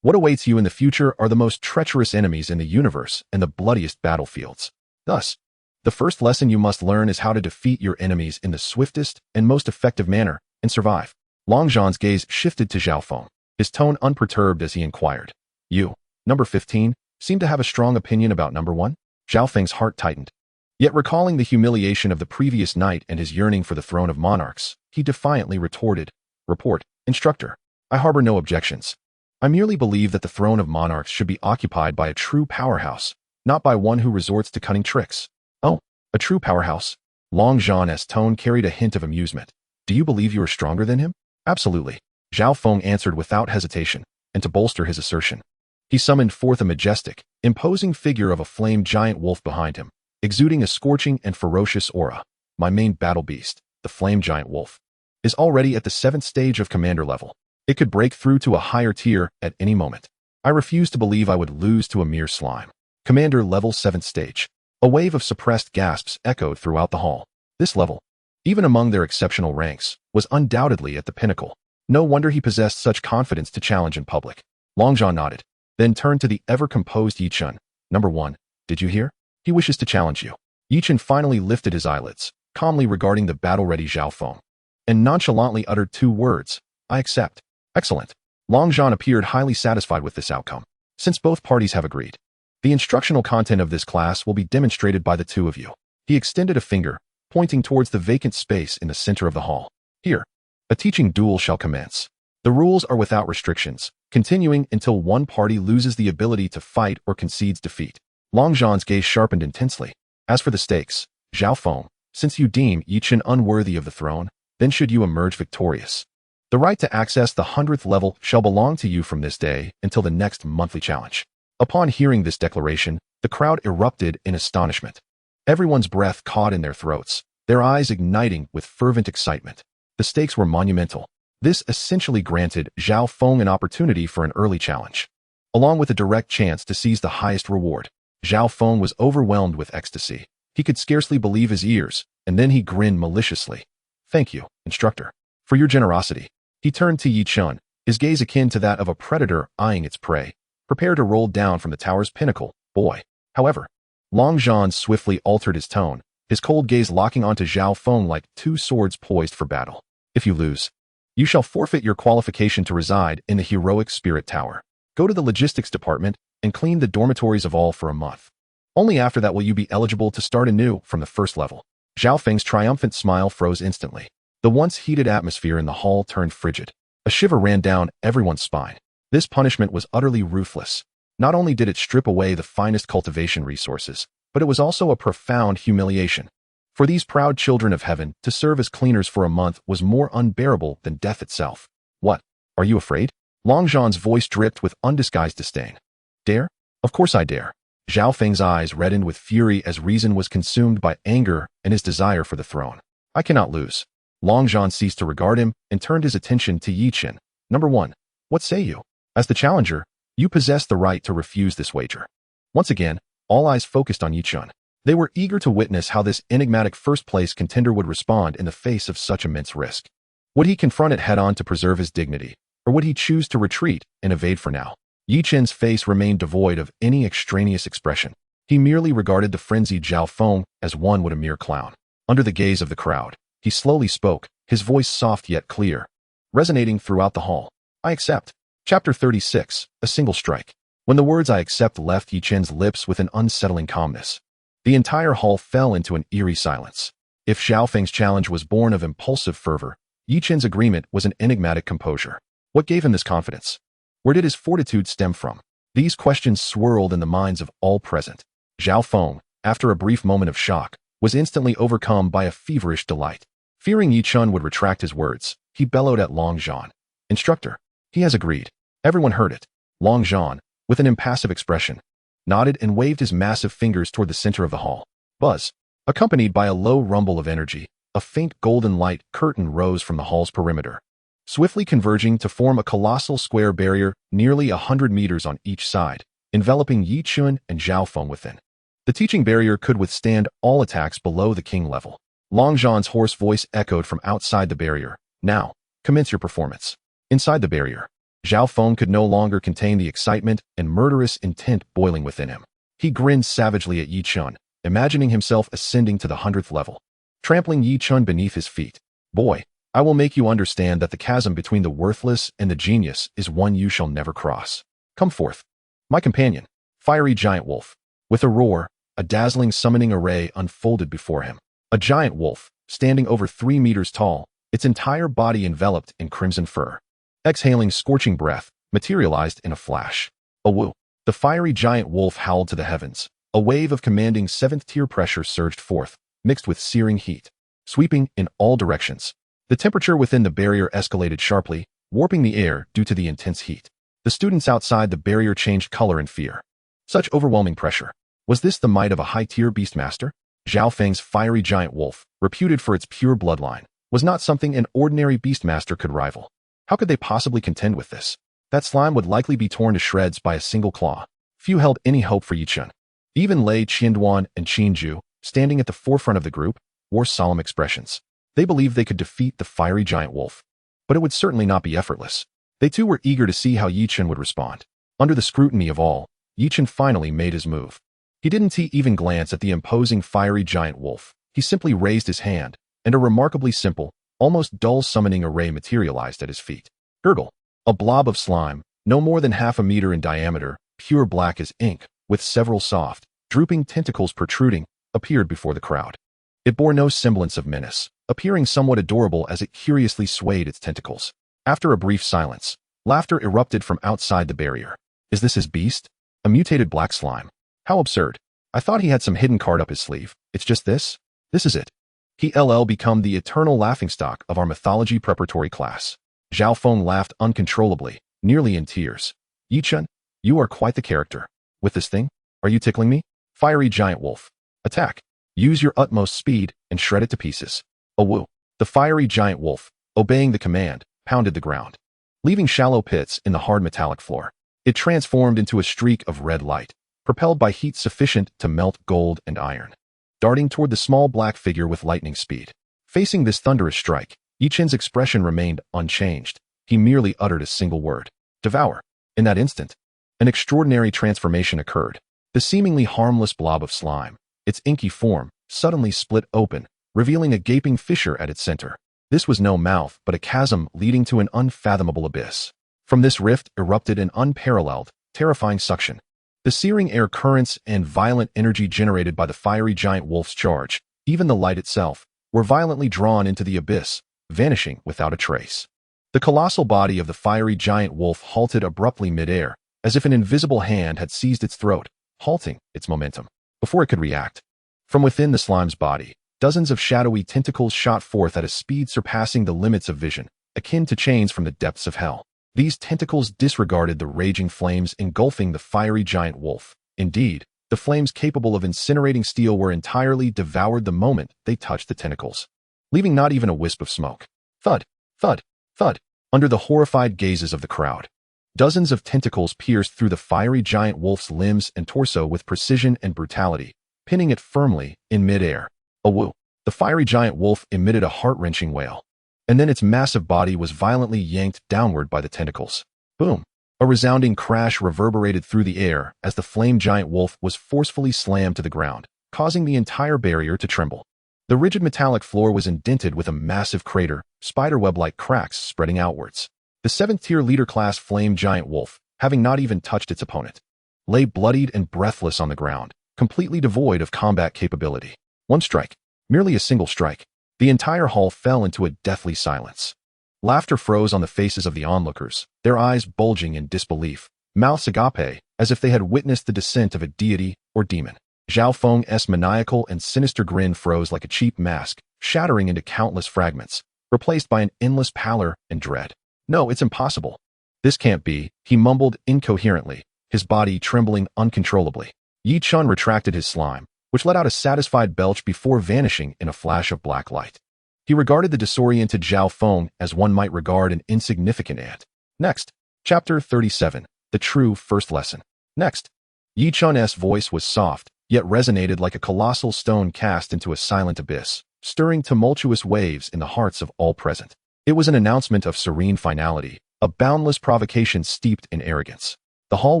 Speaker 1: What awaits you in the future are the most treacherous enemies in the universe and the bloodiest battlefields. Thus, the first lesson you must learn is how to defeat your enemies in the swiftest and most effective manner and survive. Long Zhan's gaze shifted to Zhao Feng, his tone unperturbed as he inquired. You, number 15, seem to have a strong opinion about number 1? Zhao Feng's heart tightened. Yet recalling the humiliation of the previous night and his yearning for the throne of monarchs, he defiantly retorted, Report, instructor. I harbor no objections. I merely believe that the throne of monarchs should be occupied by a true powerhouse, not by one who resorts to cunning tricks. Oh, a true powerhouse? Long Zhan's tone carried a hint of amusement. Do you believe you are stronger than him? Absolutely. Zhao Feng answered without hesitation, and to bolster his assertion, he summoned forth a majestic, imposing figure of a flame giant wolf behind him, exuding a scorching and ferocious aura. My main battle beast, the flame giant wolf, is already at the 7th stage of commander level. It could break through to a higher tier at any moment. I refuse to believe I would lose to a mere slime. Commander level 7th stage. A wave of suppressed gasps echoed throughout the hall. This level, even among their exceptional ranks, was undoubtedly at the pinnacle. No wonder he possessed such confidence to challenge in public. Long Zhan nodded, then turned to the ever-composed Yi Chun. Number 1, did you hear? He wishes to challenge you. Yi Chun finally lifted his eyelids, calmly regarding the battle-ready Zhao Feng, and nonchalantly uttered 2 words. I accept. Excellent. Long Zhan appeared highly satisfied with this outcome, since both parties have agreed. The instructional content of this class will be demonstrated by the 2 of you. He extended a finger, pointing towards the vacant space in the center of the hall. Here, a teaching duel shall commence. The rules are without restrictions, continuing until one party loses the ability to fight or concedes defeat. Long Zhan's gaze sharpened intensely. As for the stakes, Zhao Feng, since you deem Yi Chun unworthy of the throne, then should you emerge victorious, the right to access the 100th level shall belong to you from this day until the next monthly challenge. Upon hearing this declaration, the crowd erupted in astonishment. Everyone's breath caught in their throats, their eyes igniting with fervent excitement. The stakes were monumental. This essentially granted Zhao Feng an opportunity for an early challenge, along with a direct chance to seize the highest reward. Zhao Feng was overwhelmed with ecstasy. He could scarcely believe his ears, and then he grinned maliciously. Thank you, instructor, for your generosity. He turned to Yi Chun, his gaze akin to that of a predator eyeing its prey, prepare to roll down from the tower's pinnacle, boy. However, Long Zhan swiftly altered his tone, his cold gaze locking onto Zhao Feng like 2 swords poised for battle. If you lose, you shall forfeit your qualification to reside in the heroic spirit tower. Go to the logistics department and clean the dormitories of all for a month. Only after that will you be eligible to start anew from the 1st level. Zhao Feng's triumphant smile froze instantly. The once heated atmosphere in the hall turned frigid. A shiver ran down everyone's spine. This punishment was utterly ruthless. Not only did it strip away the finest cultivation resources, but it was also a profound humiliation. For these proud children of heaven, to serve as cleaners for a month was more unbearable than death itself. What? Are you afraid? Long Zhan's voice dripped with undisguised disdain. Dare? Of course I dare. Zhao Feng's eyes reddened with fury as reason was consumed by anger and his desire for the throne. I cannot lose. Long Zhan ceased to regard him and turned his attention to Yi Chun. Number 1, what say you? As the challenger, you possess the right to refuse this wager. Once again, all eyes focused on Yichun. They were eager to witness how this enigmatic first-place contender would respond in the face of such immense risk. Would he confront it head-on to preserve his dignity, or would he choose to retreat and evade for now? Yichun's face remained devoid of any extraneous expression. He merely regarded the frenzied Zhao Feng as one would a mere clown. Under the gaze of the crowd, he slowly spoke, his voice soft yet clear, resonating throughout the hall. I accept. Chapter 36, A Single Strike. When the words I accept left Yichun's lips with an unsettling calmness, the entire hall fell into an eerie silence. If Zhao Feng's challenge was born of impulsive fervor, Yichun's agreement was an enigmatic composure. What gave him this confidence? Where did his fortitude stem from? These questions swirled in the minds of all present. Zhao Feng, after a brief moment of shock, was instantly overcome by a feverish delight. Fearing Yichun would retract his words, he bellowed at Long Zhan. Instructor, he has agreed. Everyone heard it. Long Zhan, with an impassive expression, nodded and waved his massive fingers toward the center of the hall. Buzz. Accompanied by a low rumble of energy, a faint golden light curtain rose from the hall's perimeter, swiftly converging to form a colossal square barrier nearly 100 meters on each side, enveloping Yichun and Zhao Feng within. The teaching barrier could withstand all attacks below the king level. Long Zhan's hoarse voice echoed from outside the barrier. Now, commence your performance. Inside the barrier, Zhao Feng could no longer contain the excitement and murderous intent boiling within him. He grinned savagely at Yichun, imagining himself ascending to the 100th level, trampling Yichun beneath his feet. Boy, I will make you understand that the chasm between the worthless and the genius is one you shall never cross. Come forth, my companion, fiery giant wolf. With a roar, a dazzling summoning array unfolded before him. A giant wolf, standing over 3 meters tall, its entire body enveloped in crimson fur. Exhaling scorching breath, materialized in a flash. A woo. The fiery giant wolf howled to the heavens. A wave of commanding 7th-tier pressure surged forth, mixed with searing heat, sweeping in all directions. The temperature within the barrier escalated sharply, warping the air due to the intense heat. The students outside the barrier changed color in fear. Such overwhelming pressure. Was this the might of a high-tier beastmaster? Zhao Feng's fiery giant wolf, reputed for its pure bloodline, was not something an ordinary beastmaster could rival. How could they possibly contend with this? That slime would likely be torn to shreds by a single claw. Few held any hope for Yichun. Even Lei Qianduan and Qinju, standing at the forefront of the group, wore solemn expressions. They believed they could defeat the fiery giant wolf. But it would certainly not be effortless. They too were eager to see how Yichun would respond. Under the scrutiny of all, Yichun finally made his move. He didn't even glance at the imposing fiery giant wolf. He simply raised his hand, and a remarkably simple, almost dull summoning array materialized at his feet. Gurgle. A blob of slime, no more than half a meter in diameter, pure black as ink, with several soft, drooping tentacles protruding, appeared before the crowd. It bore no semblance of menace, appearing somewhat adorable as it curiously swayed its tentacles. After a brief silence, laughter erupted from outside the barrier. Is this his beast? A mutated black slime. How absurd. I thought he had some hidden card up his sleeve. It's just this? This is it. He become the eternal laughingstock of our mythology preparatory class. Zhao Feng laughed uncontrollably, nearly in tears. Yichun, you are quite the character. With this thing? Are you tickling me? Fiery giant wolf. Attack. Use your utmost speed and shred it to pieces. A woo. The fiery giant wolf, obeying the command, pounded the ground, leaving shallow pits in the hard metallic floor. It transformed into a streak of red light, propelled by heat sufficient to melt gold and iron, darting toward the small black figure with lightning speed. Facing this thunderous strike, Yichun's expression remained unchanged. He merely uttered a single word. Devour. In that instant, an extraordinary transformation occurred. The seemingly harmless blob of slime, its inky form, suddenly split open, revealing a gaping fissure at its center. This was no mouth, but a chasm leading to an unfathomable abyss. From this rift erupted an unparalleled, terrifying suction. The searing air currents and violent energy generated by the fiery giant wolf's charge, even the light itself, were violently drawn into the abyss, vanishing without a trace. The colossal body of the fiery giant wolf halted abruptly mid-air, as if an invisible hand had seized its throat, halting its momentum before it could react. From within the slime's body, dozens of shadowy tentacles shot forth at a speed surpassing the limits of vision, akin to chains from the depths of hell. These tentacles disregarded the raging flames engulfing the fiery giant wolf. Indeed, the flames capable of incinerating steel were entirely devoured the moment they touched the tentacles, leaving not even a wisp of smoke. Thud, thud, thud. Under the horrified gazes of the crowd, Dozens of tentacles pierced through the fiery giant wolf's limbs and torso with precision and brutality, pinning it firmly in midair. A woo! The fiery giant wolf emitted a heart-wrenching wail. And then its massive body was violently yanked downward by the tentacles. Boom! A resounding crash reverberated through the air as the flame giant wolf was forcefully slammed to the ground, causing the entire barrier to tremble. The rigid metallic floor was indented with a massive crater, spiderweb-like cracks spreading outwards. The 7th-tier leader-class flame giant wolf, having not even touched its opponent, lay bloodied and breathless on the ground, completely devoid of combat capability. One strike, merely a single strike. The entire hall fell into a deathly silence. Laughter froze on the faces of the onlookers, their eyes bulging in disbelief, mouths agape, as if they had witnessed the descent of a deity or demon. Zhao Feng's maniacal and sinister grin froze like a cheap mask, shattering into countless fragments, replaced by an endless pallor and dread. No, it's impossible. This can't be, he mumbled incoherently, his body trembling uncontrollably. Yi Chun retracted his slime, which let out a satisfied belch before vanishing in a flash of black light. He regarded the disoriented Zhao Feng as one might regard an insignificant ant. Next, Chapter 37, The True First Lesson. Next, Yi Chun's voice was soft, yet resonated like a colossal stone cast into a silent abyss, stirring tumultuous waves in the hearts of all present. It was an announcement of serene finality, a boundless provocation steeped in arrogance. The hall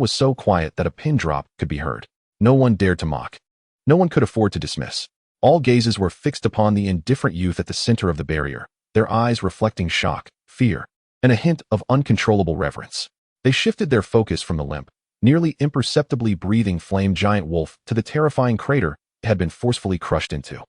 Speaker 1: was so quiet that a pin drop could be heard. No one dared to mock. No one could afford to dismiss. All gazes were fixed upon the indifferent youth at the center of the barrier, their eyes reflecting shock, fear, and a hint of uncontrollable reverence. They shifted their focus from the limp, nearly imperceptibly breathing flame giant wolf to the terrifying crater it had been forcefully crushed into.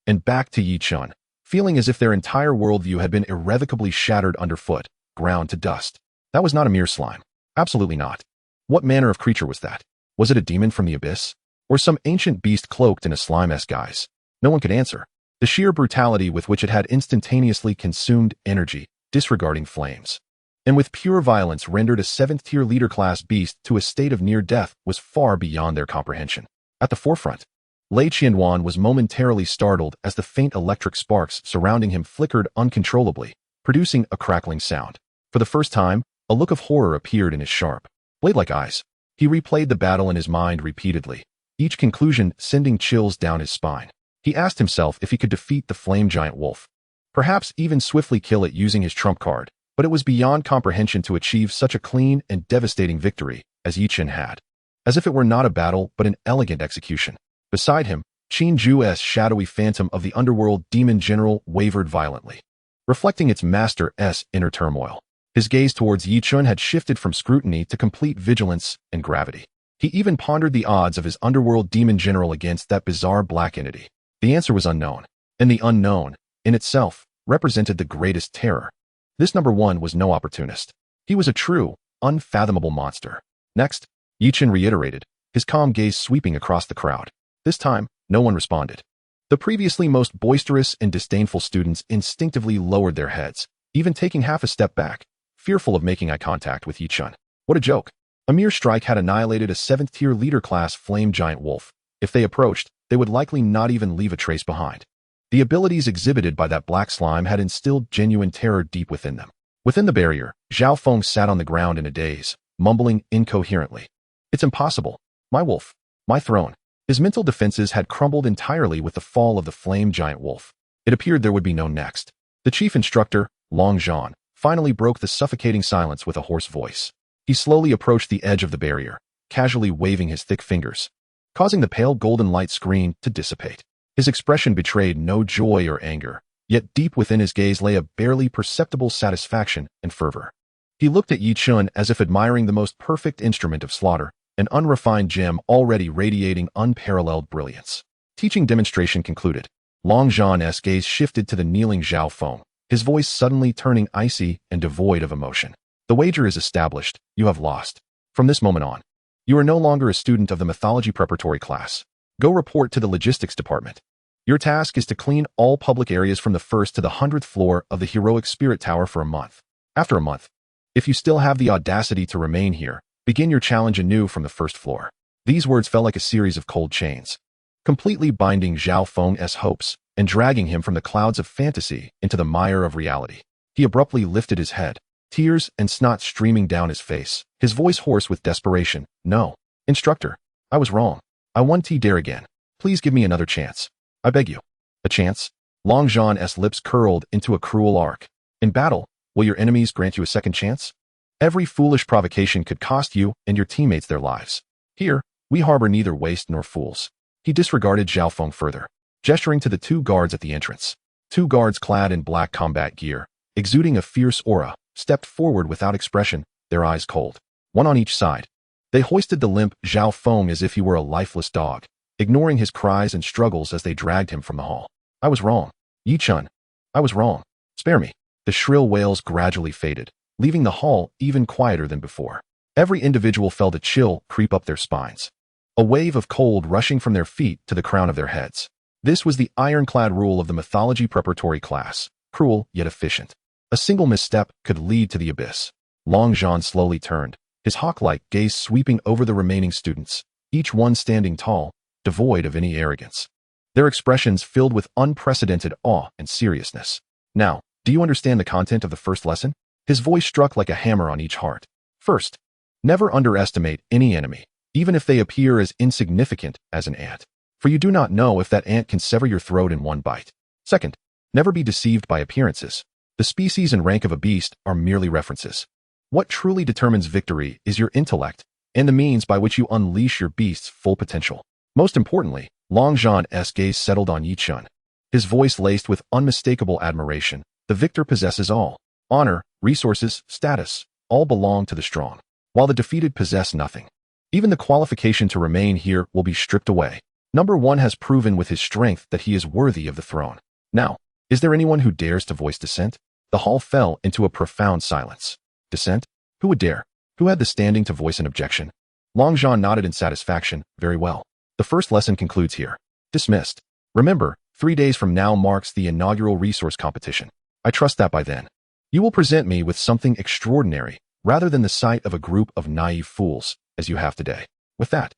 Speaker 1: And back to Yi Chun, feeling as if their entire worldview had been irrevocably shattered underfoot, ground to dust. That was not a mere slime. Absolutely not. What manner of creature was that? Was it a demon from the abyss? Or some ancient beast cloaked in a slime-esque guise? No one could answer. The sheer brutality with which it had instantaneously consumed energy, disregarding flames, and with pure violence rendered a 7th-tier leader-class beast to a state of near death was far beyond their comprehension. At the forefront, Lei Qianwan was momentarily startled as the faint electric sparks surrounding him flickered uncontrollably, producing a crackling sound. For the first time, a look of horror appeared in his sharp, blade-like eyes. He replayed the battle in his mind repeatedly, each conclusion sending chills down his spine. He asked himself if he could defeat the flame giant wolf, perhaps even swiftly kill it using his trump card, but it was beyond comprehension to achieve such a clean and devastating victory as Yi Chen had. As if it were not a battle but an elegant execution. Beside him, Qin Zhu's shadowy phantom of the underworld demon general wavered violently, reflecting its master's inner turmoil. His gaze towards Yi Chun had shifted from scrutiny to complete vigilance and gravity. He even pondered the odds of his underworld demon general against that bizarre black entity. The answer was unknown, and the unknown, in itself, represented the greatest terror. This number one was no opportunist. He was a true, unfathomable monster. Next, Yi Chun reiterated, his calm gaze sweeping across the crowd. This time, no one responded. The previously most boisterous and disdainful students instinctively lowered their heads, even taking half a step back, fearful of making eye contact with Yi Chun. What a joke. A mere strike had annihilated a 7th-tier leader-class flame giant wolf. If they approached, they would likely not even leave a trace behind. The abilities exhibited by that black slime had instilled genuine terror deep within them. Within the barrier, Zhao Feng sat on the ground in a daze, mumbling incoherently. It's impossible. My wolf. My throne. His mental defenses had crumbled entirely with the fall of the flame giant wolf. It appeared there would be no next. The chief instructor, Long Zhan, finally broke the suffocating silence with a hoarse voice. He slowly approached the edge of the barrier, casually waving his thick fingers, causing the pale golden light screen to dissipate. His expression betrayed no joy or anger, yet deep within his gaze lay a barely perceptible satisfaction and fervor. He looked at Yi Chun as if admiring the most perfect instrument of slaughter, an unrefined gem already radiating unparalleled brilliance. Teaching demonstration concluded. Long Zhan's gaze shifted to the kneeling Zhao Feng, his voice suddenly turning icy and devoid of emotion. The wager is established. You have lost. From this moment on, you are no longer a student of the mythology preparatory class. Go report to the logistics department. Your task is to clean all public areas from the 1st to the 100th floor of the heroic spirit tower for a month. After a month, if you still have the audacity to remain here, begin your challenge anew from the 1st floor. These words fell like a series of cold chains, completely binding Zhao Feng's hopes and dragging him from the clouds of fantasy into the mire of reality. He abruptly lifted his head, tears and snot streaming down his face, his voice hoarse with desperation. "No. Instructor, I was wrong. I won't dare again. Please give me another chance. I beg you." "A chance?" Long Jean's lips curled into a cruel arc. "In battle, will your enemies grant you a second chance? Every foolish provocation could cost you and your teammates their lives. Here, we harbor neither waste nor fools." He disregarded Zhao Feng further, gesturing to the two guards at the entrance. Two guards clad in black combat gear, exuding a fierce aura, stepped forward without expression, their eyes cold. One on each side. They hoisted the limp Zhao Feng as if he were a lifeless dog, ignoring his cries and struggles as they dragged him from the hall. "I was wrong. Yi Chun. I was wrong. Spare me." The shrill wails gradually faded, leaving the hall even quieter than before. Every individual felt a chill creep up their spines, a wave of cold rushing from their feet to the crown of their heads. This was the ironclad rule of the mythology preparatory class, cruel yet efficient. A single misstep could lead to the abyss. Long Jean slowly turned, his hawk-like gaze sweeping over the remaining students, each one standing tall, devoid of any arrogance. Their expressions filled with unprecedented awe and seriousness. "Now, do you understand the content of the first lesson?" His voice struck like a hammer on each heart. "First, never underestimate any enemy, even if they appear as insignificant as an ant, for you do not know if that ant can sever your throat in one bite. Second, never be deceived by appearances. The species and rank of a beast are merely references. What truly determines victory is your intellect and the means by which you unleash your beast's full potential." Most importantly, Long Jean's gaze settled on Yi Chun, his voice laced with unmistakable admiration. "The victor possesses all. Honor, resources, status, all belong to the strong, while the defeated possess nothing. Even the qualification to remain here will be stripped away. Number one has proven with his strength that he is worthy of the throne. Now, is there anyone who dares to voice dissent?" The hall fell into a profound silence. Dissent? Who would dare? Who had the standing to voice an objection? Long Jean nodded in satisfaction. "Very well. The first lesson concludes here. Dismissed. Remember, 3 days from now marks the inaugural resource competition. I trust that by then, you will present me with something extraordinary, rather than the sight of a group of naive fools, as you have today." With that,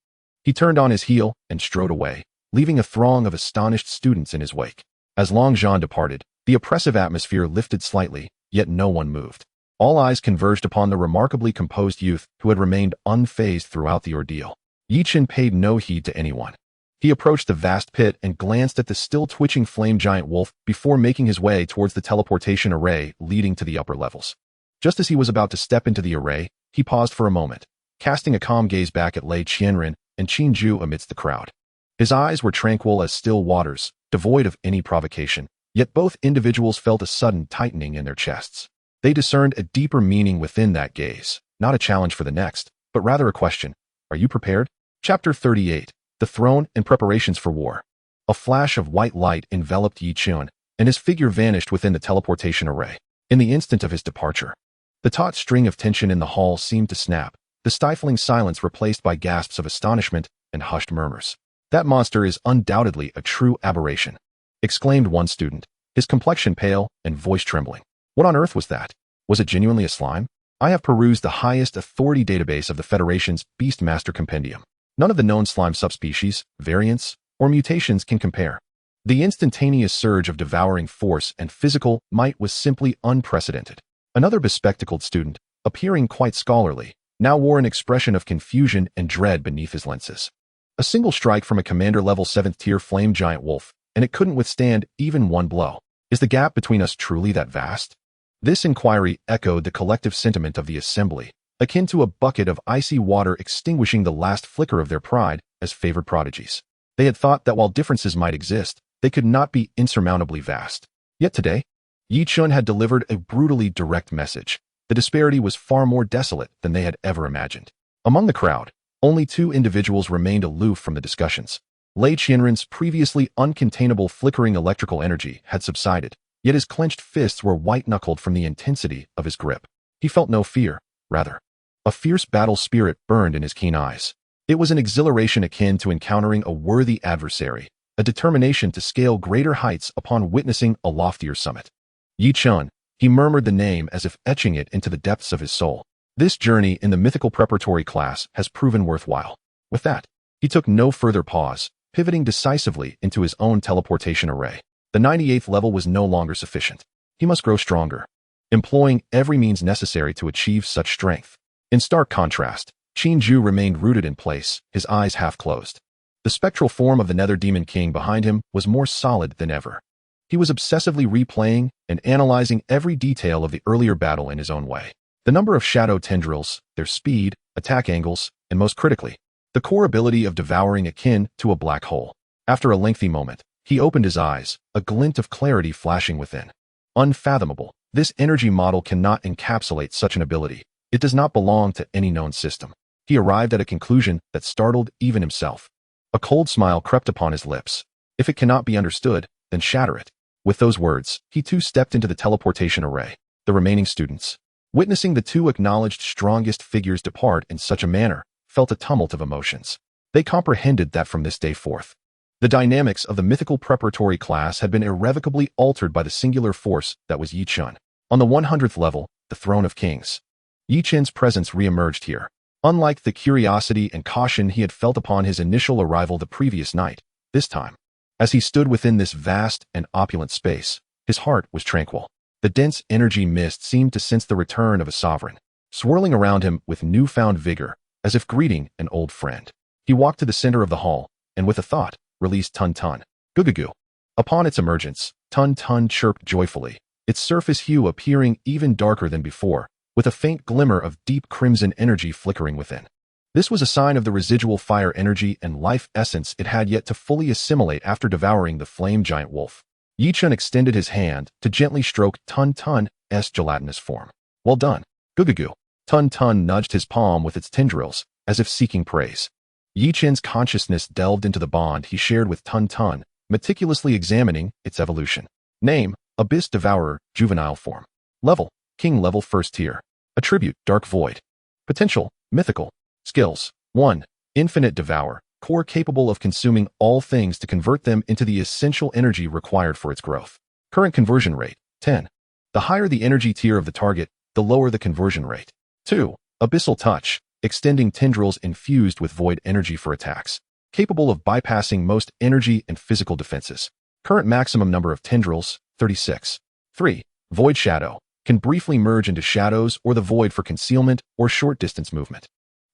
Speaker 1: he turned on his heel and strode away, leaving a throng of astonished students in his wake. As Long Jean departed, the oppressive atmosphere lifted slightly, yet no one moved. All eyes converged upon the remarkably composed youth who had remained unfazed throughout the ordeal. Yi Chun paid no heed to anyone. He approached the vast pit and glanced at the still-twitching flame giant wolf before making his way towards the teleportation array leading to the upper levels. Just as he was about to step into the array, he paused for a moment, casting a calm gaze back at Lei Qianren and Qin Ju amidst the crowd. His eyes were tranquil as still waters, devoid of any provocation, yet both individuals felt a sudden tightening in their chests. They discerned a deeper meaning within that gaze, not a challenge for the next, but rather a question. "Are you prepared?" Chapter 38. The Throne and Preparations for War. A flash of white light enveloped Yi Chun, and his figure vanished within the teleportation array. In the instant of his departure, the taut string of tension in the hall seemed to snap, the stifling silence replaced by gasps of astonishment and hushed murmurs. "That monster is undoubtedly a true aberration," exclaimed one student, his complexion pale and voice trembling. "What on earth was that? Was it genuinely a slime? I have perused the highest authority database of the Federation's Beastmaster Compendium. None of the known slime subspecies, variants, or mutations can compare. The instantaneous surge of devouring force and physical might was simply unprecedented." Another bespectacled student, appearing quite scholarly, now wore an expression of confusion and dread beneath his lenses. "A single strike from a commander-level 7th-tier flame giant wolf, and it couldn't withstand even one blow. Is the gap between us truly that vast?" This inquiry echoed the collective sentiment of the assembly, akin to a bucket of icy water extinguishing the last flicker of their pride as favored prodigies. They had thought that while differences might exist, they could not be insurmountably vast. Yet today, Yi Chun had delivered a brutally direct message. The disparity was far more desolate than they had ever imagined. Among the crowd, only 2 individuals remained aloof from the discussions. Lei Qianren's previously uncontainable flickering electrical energy had subsided, yet his clenched fists were white-knuckled from the intensity of his grip. He felt no fear, rather. A fierce battle spirit burned in his keen eyes. It was an exhilaration akin to encountering a worthy adversary, a determination to scale greater heights upon witnessing a loftier summit. Yi Chun, he murmured the name as if etching it into the depths of his soul. This journey in the mythical preparatory class has proven worthwhile. With that, he took no further pause, pivoting decisively into his own teleportation array. The 98th level was no longer sufficient. He must grow stronger. employing every means necessary to achieve such strength. In stark contrast, Qinju remained rooted in place, his eyes half closed. The spectral form of the Nether Demon King behind him was more solid than ever. He was obsessively replaying and analyzing every detail of the earlier battle in his own way. The number of shadow tendrils, their speed, attack angles, and most critically, the core ability of devouring akin to a black hole. After a lengthy moment, he opened his eyes, a glint of clarity flashing within. Unfathomable, this energy model cannot encapsulate such an ability. It does not belong to any known system. He arrived at a conclusion that startled even himself. A cold smile crept upon his lips. If it cannot be understood, then shatter it. With those words, he too stepped into the teleportation array. The remaining students, witnessing the two acknowledged strongest figures depart in such a manner, felt a tumult of emotions. They comprehended that from this day forth, the dynamics of the mythical preparatory class had been irrevocably altered by the singular force that was Yi Chun. On the 100th level, the Throne of Kings. Yi Chun's presence re-emerged here. Unlike the curiosity and caution he had felt upon his initial arrival the previous night, this time, as he stood within this vast and opulent space, his heart was tranquil. The dense energy mist seemed to sense the return of a sovereign, swirling around him with newfound vigor, as if greeting an old friend. He walked to the center of the hall, and with a thought, released Tun Tun. Goo-goo-goo. Upon its emergence, Tun Tun chirped joyfully, its surface hue appearing even darker than before, with a faint glimmer of deep crimson energy flickering within. This was a sign of the residual fire energy and life essence it had yet to fully assimilate after devouring the flame giant wolf. Yi Chun extended his hand to gently stroke Tun Tun's gelatinous form. Well done. Goo-goo-goo. Tun Tun nudged his palm with its tendrils, as if seeking praise. Yi Chun's consciousness delved into the bond he shared with Tun Tun, meticulously examining its evolution. Name, Abyssal Devourer, juvenile form. Level, King level 1st tier. Attribute, Dark Void. Potential, Mythical. Skills, 1. Infinite Devour, core capable of consuming all things to convert them into the essential energy required for its growth. Current conversion rate, 10. The higher the energy tier of the target, the lower the conversion rate. 2. Abyssal Touch, extending tendrils infused with void energy for attacks, capable of bypassing most energy and physical defenses. Current maximum number of tendrils, 36. 3. Void Shadow, can briefly merge into shadows or the void for concealment or short-distance movement.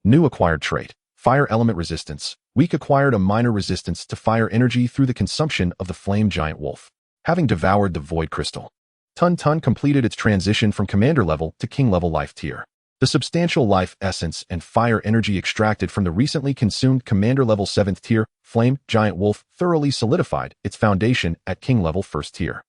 Speaker 1: New acquired trait, Fire Element Resistance. Weak acquired a minor resistance to fire energy through the consumption of the flame giant wolf. Having devoured the void crystal, Tun Tun completed its transition from commander level to king level life tier. The substantial life essence and fire energy extracted from the recently consumed commander level 7th tier flame giant wolf thoroughly solidified its foundation at king level 1st tier.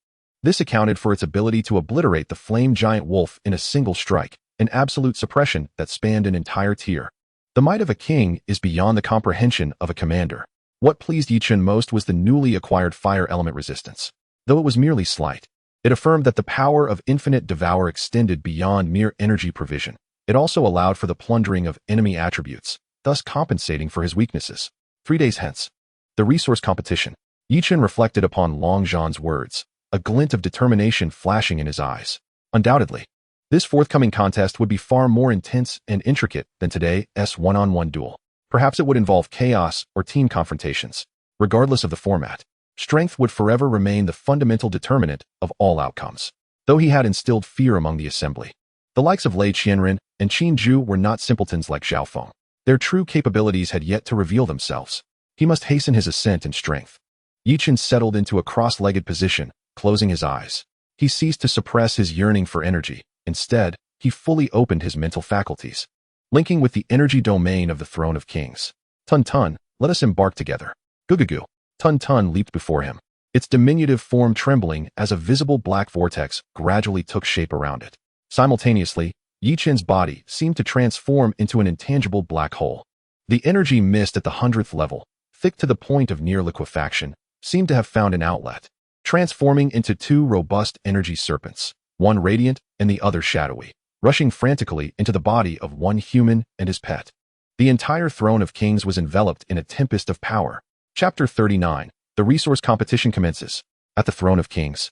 Speaker 1: This accounted for its ability to obliterate the flame giant wolf in a single strike, an absolute suppression that spanned an entire tier. The might of a king is beyond the comprehension of a commander. What pleased Yi Chun most was the newly acquired fire element resistance. Though it was merely slight, it affirmed that the power of infinite devour extended beyond mere energy provision. It also allowed for the plundering of enemy attributes, thus compensating for his weaknesses. 3 days hence, the resource competition. Yi Chun reflected upon Long Zhan's words, a glint of determination flashing in his eyes. Undoubtedly, this forthcoming contest would be far more intense and intricate than today's one-on-one duel. Perhaps it would involve chaos or team confrontations. Regardless of the format, strength would forever remain the fundamental determinant of all outcomes. Though he had instilled fear among the assembly, the likes of Lei Qianren and Qin Zhu were not simpletons like Xiao Feng. Their true capabilities had yet to reveal themselves. He must hasten his ascent in strength. Yi Chun settled into a cross-legged position, closing his eyes. He ceased to suppress his yearning for energy. Instead, he fully opened his mental faculties, linking with the energy domain of the Throne of Kings. Tun Tun, let us embark together. Goo-goo-goo. Tun Tun leaped before him, its diminutive form trembling as a visible black vortex gradually took shape around it. Simultaneously, Yi Chun's body seemed to transform into an intangible black hole. The energy mist at the 100th level, thick to the point of near liquefaction, seemed to have found an outlet, transforming into 2 robust energy serpents, one radiant and the other shadowy, rushing frantically into the body of one human and his pet. The entire Throne of Kings was enveloped in a tempest of power. Chapter 39. The resource competition commences. At the Throne of Kings,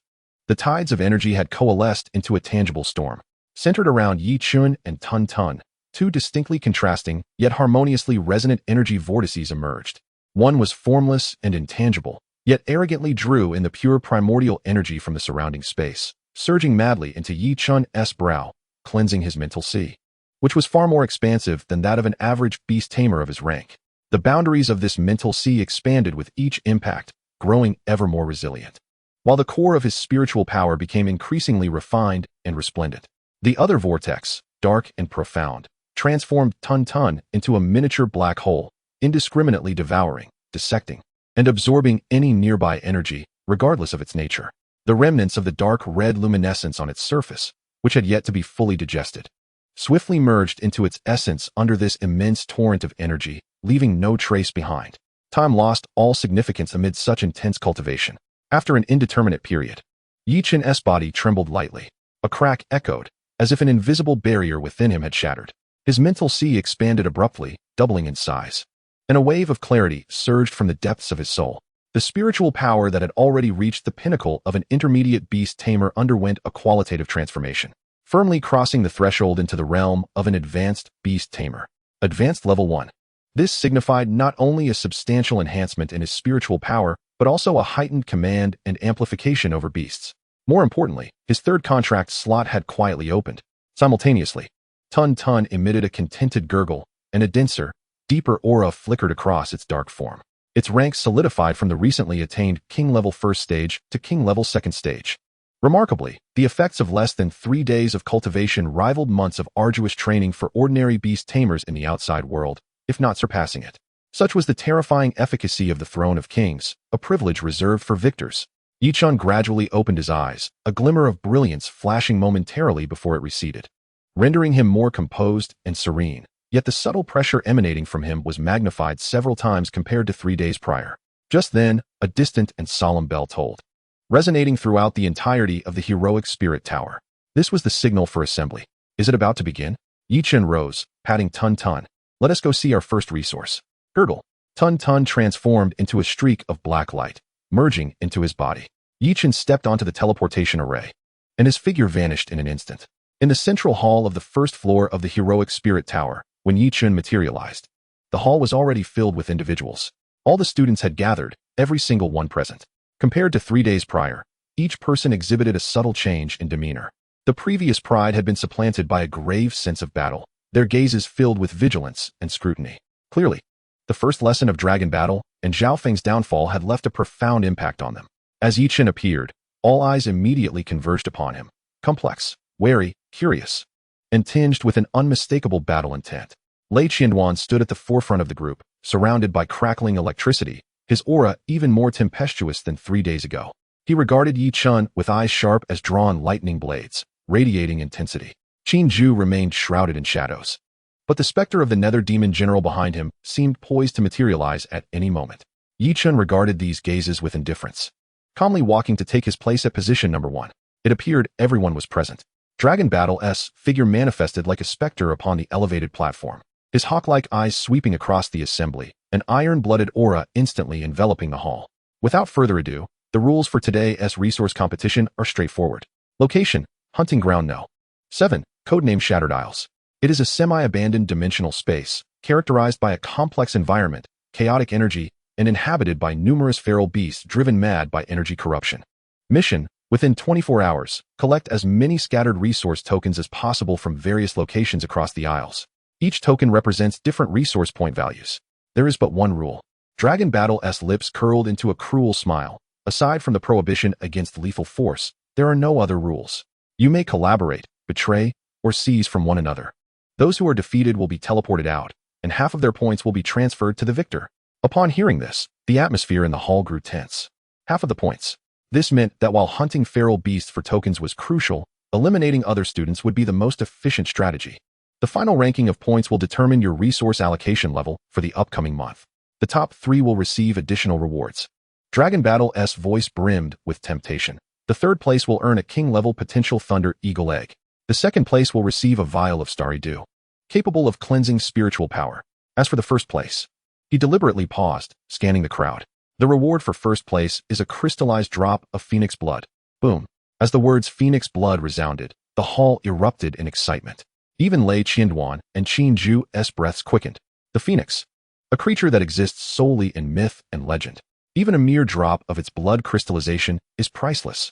Speaker 1: the tides of energy had coalesced into a tangible storm. Centered around Yi Chun and Tun Tun, 2 distinctly contrasting, yet harmoniously resonant energy vortices emerged. One was formless and intangible, yet arrogantly drew in the pure primordial energy from the surrounding space. surging madly into Yi Chun's brow, cleansing his mental sea, which was far more expansive than that of an average beast tamer of his rank. The boundaries of this mental sea expanded with each impact, growing ever more resilient, while the core of his spiritual power became increasingly refined and resplendent. The other vortex, dark and profound, transformed Tun Tun into a miniature black hole, indiscriminately devouring, dissecting, and absorbing any nearby energy, regardless of its nature. The remnants of the dark red luminescence on its surface, which had yet to be fully digested, swiftly merged into its essence under this immense torrent of energy, leaving no trace behind. Time lost all significance amid such intense cultivation. After an indeterminate period, Yi Chun's body trembled lightly. A crack echoed, as if an invisible barrier within him had shattered. His mental sea expanded abruptly, doubling in size, and a wave of clarity surged from the depths of his soul. The spiritual power that had already reached the pinnacle of an intermediate beast tamer underwent a qualitative transformation, firmly crossing the threshold into the realm of an advanced beast tamer. Advanced level 1. This signified not only a substantial enhancement in his spiritual power, but also a heightened command and amplification over beasts. More importantly, his third contract slot had quietly opened. Simultaneously, Tun Tun emitted a contented gurgle, and a denser, deeper aura flickered across its dark form. Its rank solidified from the recently attained King-level first stage to King-level second stage. Remarkably, the effects of less than 3 days of cultivation rivaled months of arduous training for ordinary beast tamers in the outside world, if not surpassing it. Such was the terrifying efficacy of the Throne of Kings, a privilege reserved for victors. Yi Chun gradually opened his eyes, a glimmer of brilliance flashing momentarily before it receded, rendering him more composed and serene. Yet the subtle pressure emanating from him was magnified several times compared to 3 days prior. Just then, a distant and solemn bell tolled, resonating throughout the entirety of the heroic spirit tower. This was the signal for assembly. Is it about to begin? Yi Chun rose, patting Tun Tun. Let us go see our first resource. Gurgle. Tun Tun transformed into a streak of black light, merging into his body. Yi Chun stepped onto the teleportation array, and his figure vanished in an instant. In the central hall of the first floor of the heroic spirit tower, when Yi Chun materialized, the hall was already filled with individuals. All the students had gathered, every single one present. Compared to 3 days prior, each person exhibited a subtle change in demeanor. The previous pride had been supplanted by a grave sense of battle, their gazes filled with vigilance and scrutiny. Clearly, the first lesson of Dragon Battle and Zhao Feng's downfall had left a profound impact on them. As Yi Chun appeared, all eyes immediately converged upon him, complex, wary, curious, and tinged with an unmistakable battle intent. Lei Qianduan stood at the forefront of the group, surrounded by crackling electricity, his aura even more tempestuous than 3 days ago. He regarded Yi Chun with eyes sharp as drawn lightning blades, radiating intensity. Qin Zhu remained shrouded in shadows, but the specter of the Nether Demon General behind him seemed poised to materialize at any moment. Yi Chun regarded these gazes with indifference, calmly walking to take his place at position number 1. It appeared everyone was present. Dragon Battle's figure manifested like a specter upon the elevated platform, his hawk-like eyes sweeping across the assembly, an iron-blooded aura instantly enveloping the hall. Without further ado, the rules for today's resource competition are straightforward. Location, Hunting Ground No. 7, codename Shattered Isles. It is a semi-abandoned dimensional space, characterized by a complex environment, chaotic energy, and inhabited by numerous feral beasts driven mad by energy corruption. Mission: within 24 hours, collect as many scattered resource tokens as possible from various locations across the Isles. Each token represents different resource point values. There is but one rule. Dragon Battle's lips curled into a cruel smile. Aside from the prohibition against lethal force, there are no other rules. You may collaborate, betray, or seize from one another. Those who are defeated will be teleported out, and half of their points will be transferred to the victor. Upon hearing this, the atmosphere in the hall grew tense. Half of the points. This meant that while hunting feral beasts for tokens was crucial, eliminating other students would be the most efficient strategy. The final ranking of points will determine your resource allocation level for the upcoming month. The top 3 will receive additional rewards. Dragon Battle's voice brimmed with temptation. The third place will earn a king-level potential Thunder Eagle Egg. The second place will receive a vial of Starry Dew, capable of cleansing spiritual power. As for the first place, he deliberately paused, scanning the crowd. The reward for first place is a crystallized drop of Phoenix blood. Boom. As the words Phoenix blood resounded, the hall erupted in excitement. Even Lei Qianduan and Qin Zhu's breaths quickened. The Phoenix, a creature that exists solely in myth and legend. Even a mere drop of its blood crystallization is priceless.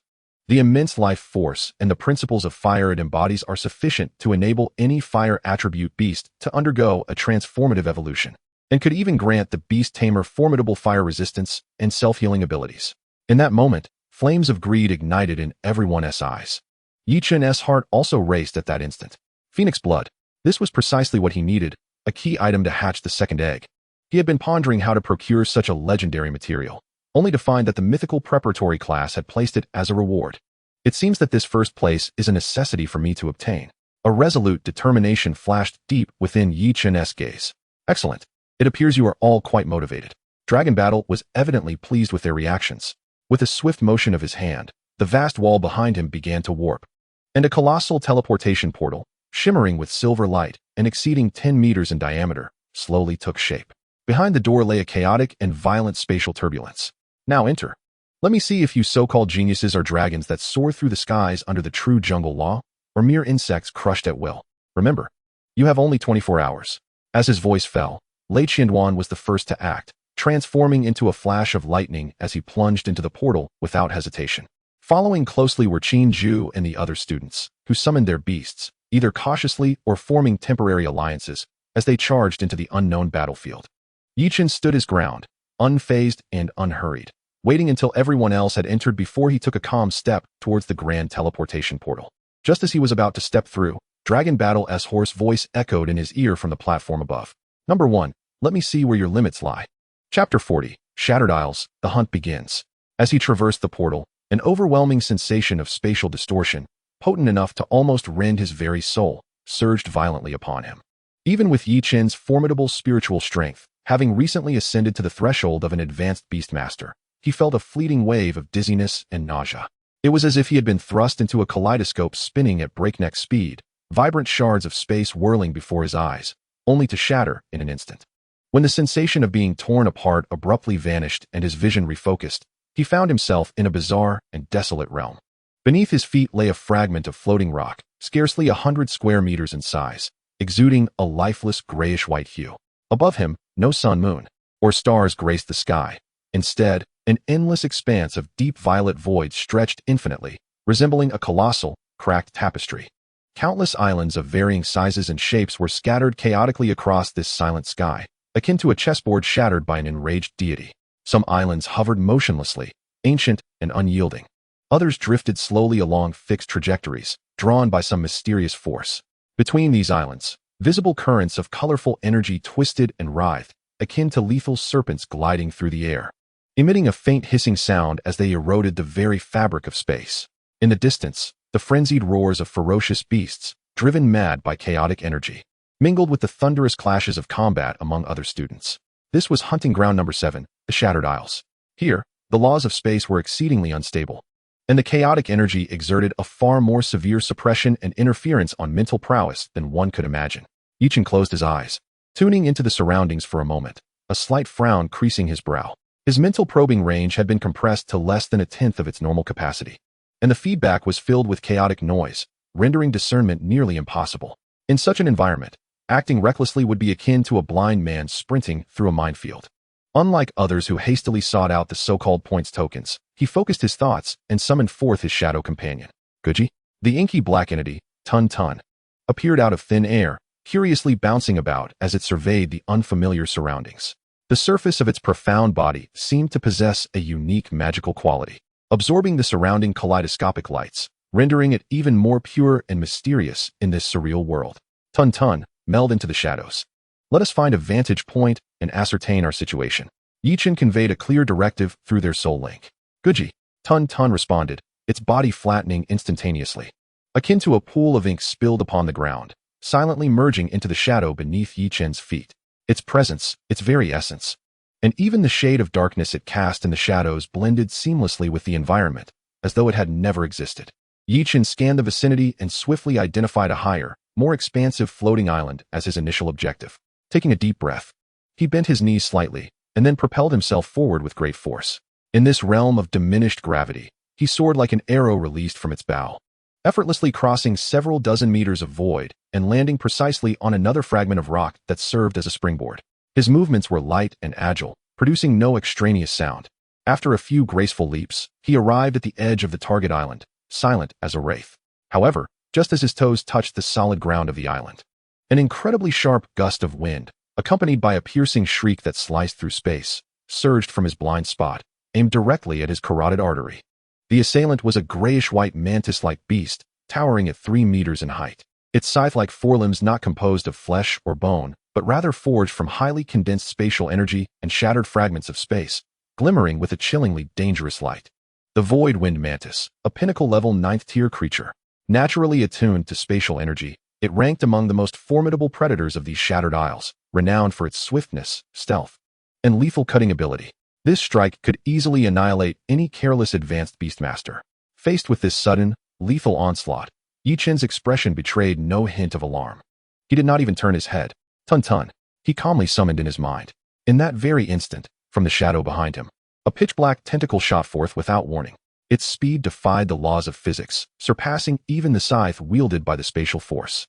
Speaker 1: The immense life force and the principles of fire it embodies are sufficient to enable any fire attribute beast to undergo a transformative evolution, and could even grant the beast tamer formidable fire resistance and self-healing abilities. In that moment, flames of greed ignited in everyone's eyes. Yi-Chen's heart also raced at that instant. Phoenix blood. This was precisely what he needed, a key item to hatch the second egg. He had been pondering how to procure such a legendary material, only to find that the mythical preparatory class had placed it as a reward. It seems that this first place is a necessity for me to obtain. A resolute determination flashed deep within Yi-Chen's gaze. Excellent. It appears you are all quite motivated. Dragon Battle was evidently pleased with their reactions. With a swift motion of his hand, the vast wall behind him began to warp, and a colossal teleportation portal, shimmering with silver light and exceeding 10 meters in diameter, slowly took shape. Behind the door lay a chaotic and violent spatial turbulence. Now enter. Let me see if you so-called geniuses are dragons that soar through the skies under the true jungle law, or mere insects crushed at will. Remember, you have only 24 hours. As his voice fell, Lei Qianduan was the first to act, transforming into a flash of lightning as he plunged into the portal without hesitation. Following closely were Qin Zhu and the other students, who summoned their beasts, either cautiously or forming temporary alliances, as they charged into the unknown battlefield. Yi-Chen stood his ground, unfazed and unhurried, waiting until everyone else had entered before he took a calm step towards the grand teleportation portal. Just as he was about to step through, Dragon Battle's hoarse voice echoed in his ear from the platform above. Number 1, let me see where your limits lie. Chapter 40, Shattered Isles, the hunt begins. As he traversed the portal, an overwhelming sensation of spatial distortion, potent enough to almost rend his very soul, surged violently upon him. Even with Yi-Chen's formidable spiritual strength, having recently ascended to the threshold of an advanced beastmaster, he felt a fleeting wave of dizziness and nausea. It was as if he had been thrust into a kaleidoscope spinning at breakneck speed, vibrant shards of space whirling before his eyes, only to shatter in an instant. When the sensation of being torn apart abruptly vanished and his vision refocused, he found himself in a bizarre and desolate realm. Beneath his feet lay a fragment of floating rock, scarcely 100 square meters in size, exuding a lifeless grayish-white hue. Above him, no sun-moon or stars graced the sky. Instead, an endless expanse of deep violet void stretched infinitely, resembling a colossal, cracked tapestry. Countless islands of varying sizes and shapes were scattered chaotically across this silent sky, akin to a chessboard shattered by an enraged deity. Some islands hovered motionlessly, ancient and unyielding. Others drifted slowly along fixed trajectories, drawn by some mysterious force. Between these islands, visible currents of colorful energy twisted and writhed, akin to lethal serpents gliding through the air, emitting a faint hissing sound as they eroded the very fabric of space. In the distance, the frenzied roars of ferocious beasts, driven mad by chaotic energy, mingled with the thunderous clashes of combat among other students. This was hunting ground number 7, the Shattered Isles. Here, the laws of space were exceedingly unstable, and the chaotic energy exerted a far more severe suppression and interference on mental prowess than one could imagine. Yi-Chen closed his eyes, tuning into the surroundings for a moment, a slight frown creasing his brow. His mental probing range had been compressed to less than a tenth of its normal capacity, and the feedback was filled with chaotic noise, rendering discernment nearly impossible. In such an environment, acting recklessly would be akin to a blind man sprinting through a minefield. Unlike others who hastily sought out the so-called points tokens, he focused his thoughts and summoned forth his shadow companion. Guji, the inky black entity, Tun Tun, appeared out of thin air, curiously bouncing about as it surveyed the unfamiliar surroundings. The surface of its profound body seemed to possess a unique magical quality, absorbing the surrounding kaleidoscopic lights, rendering it even more pure and mysterious in this surreal world. Tun Tun, meld into the shadows. Let us find a vantage point and ascertain our situation. Yi-Chen conveyed a clear directive through their soul link. Guji, Tun Tun responded, its body flattening instantaneously, akin to a pool of ink spilled upon the ground, silently merging into the shadow beneath Yi-Chen's feet. Its presence, its very essence, and even the shade of darkness it cast in the shadows blended seamlessly with the environment, as though it had never existed. Yi-Chen scanned the vicinity and swiftly identified a higher, more expansive floating island as his initial objective. Taking a deep breath, he bent his knees slightly, and then propelled himself forward with great force. In this realm of diminished gravity, he soared like an arrow released from its bow, effortlessly crossing several dozen meters of void and landing precisely on another fragment of rock that served as a springboard. His movements were light and agile, producing no extraneous sound. After a few graceful leaps, he arrived at the edge of the target island, silent as a wraith. However, just as his toes touched the solid ground of the island, an incredibly sharp gust of wind, accompanied by a piercing shriek that sliced through space, surged from his blind spot, aimed directly at his carotid artery. The assailant was a grayish-white mantis-like beast, towering at 3 meters in height. Its scythe-like forelimbs not composed of flesh or bone, but rather forged from highly condensed spatial energy and shattered fragments of space, glimmering with a chillingly dangerous light. The Void Wind Mantis, a pinnacle-level 9th-tier creature. Naturally attuned to spatial energy, it ranked among the most formidable predators of these shattered isles, renowned for its swiftness, stealth, and lethal cutting ability. This strike could easily annihilate any careless advanced beastmaster. Faced with this sudden, lethal onslaught, Yi Chen's expression betrayed no hint of alarm. He did not even turn his head. Tun, he calmly summoned in his mind. In that very instant, from the shadow behind him, a pitch-black tentacle shot forth without warning. Its speed defied the laws of physics, surpassing even the scythe wielded by the spatial force.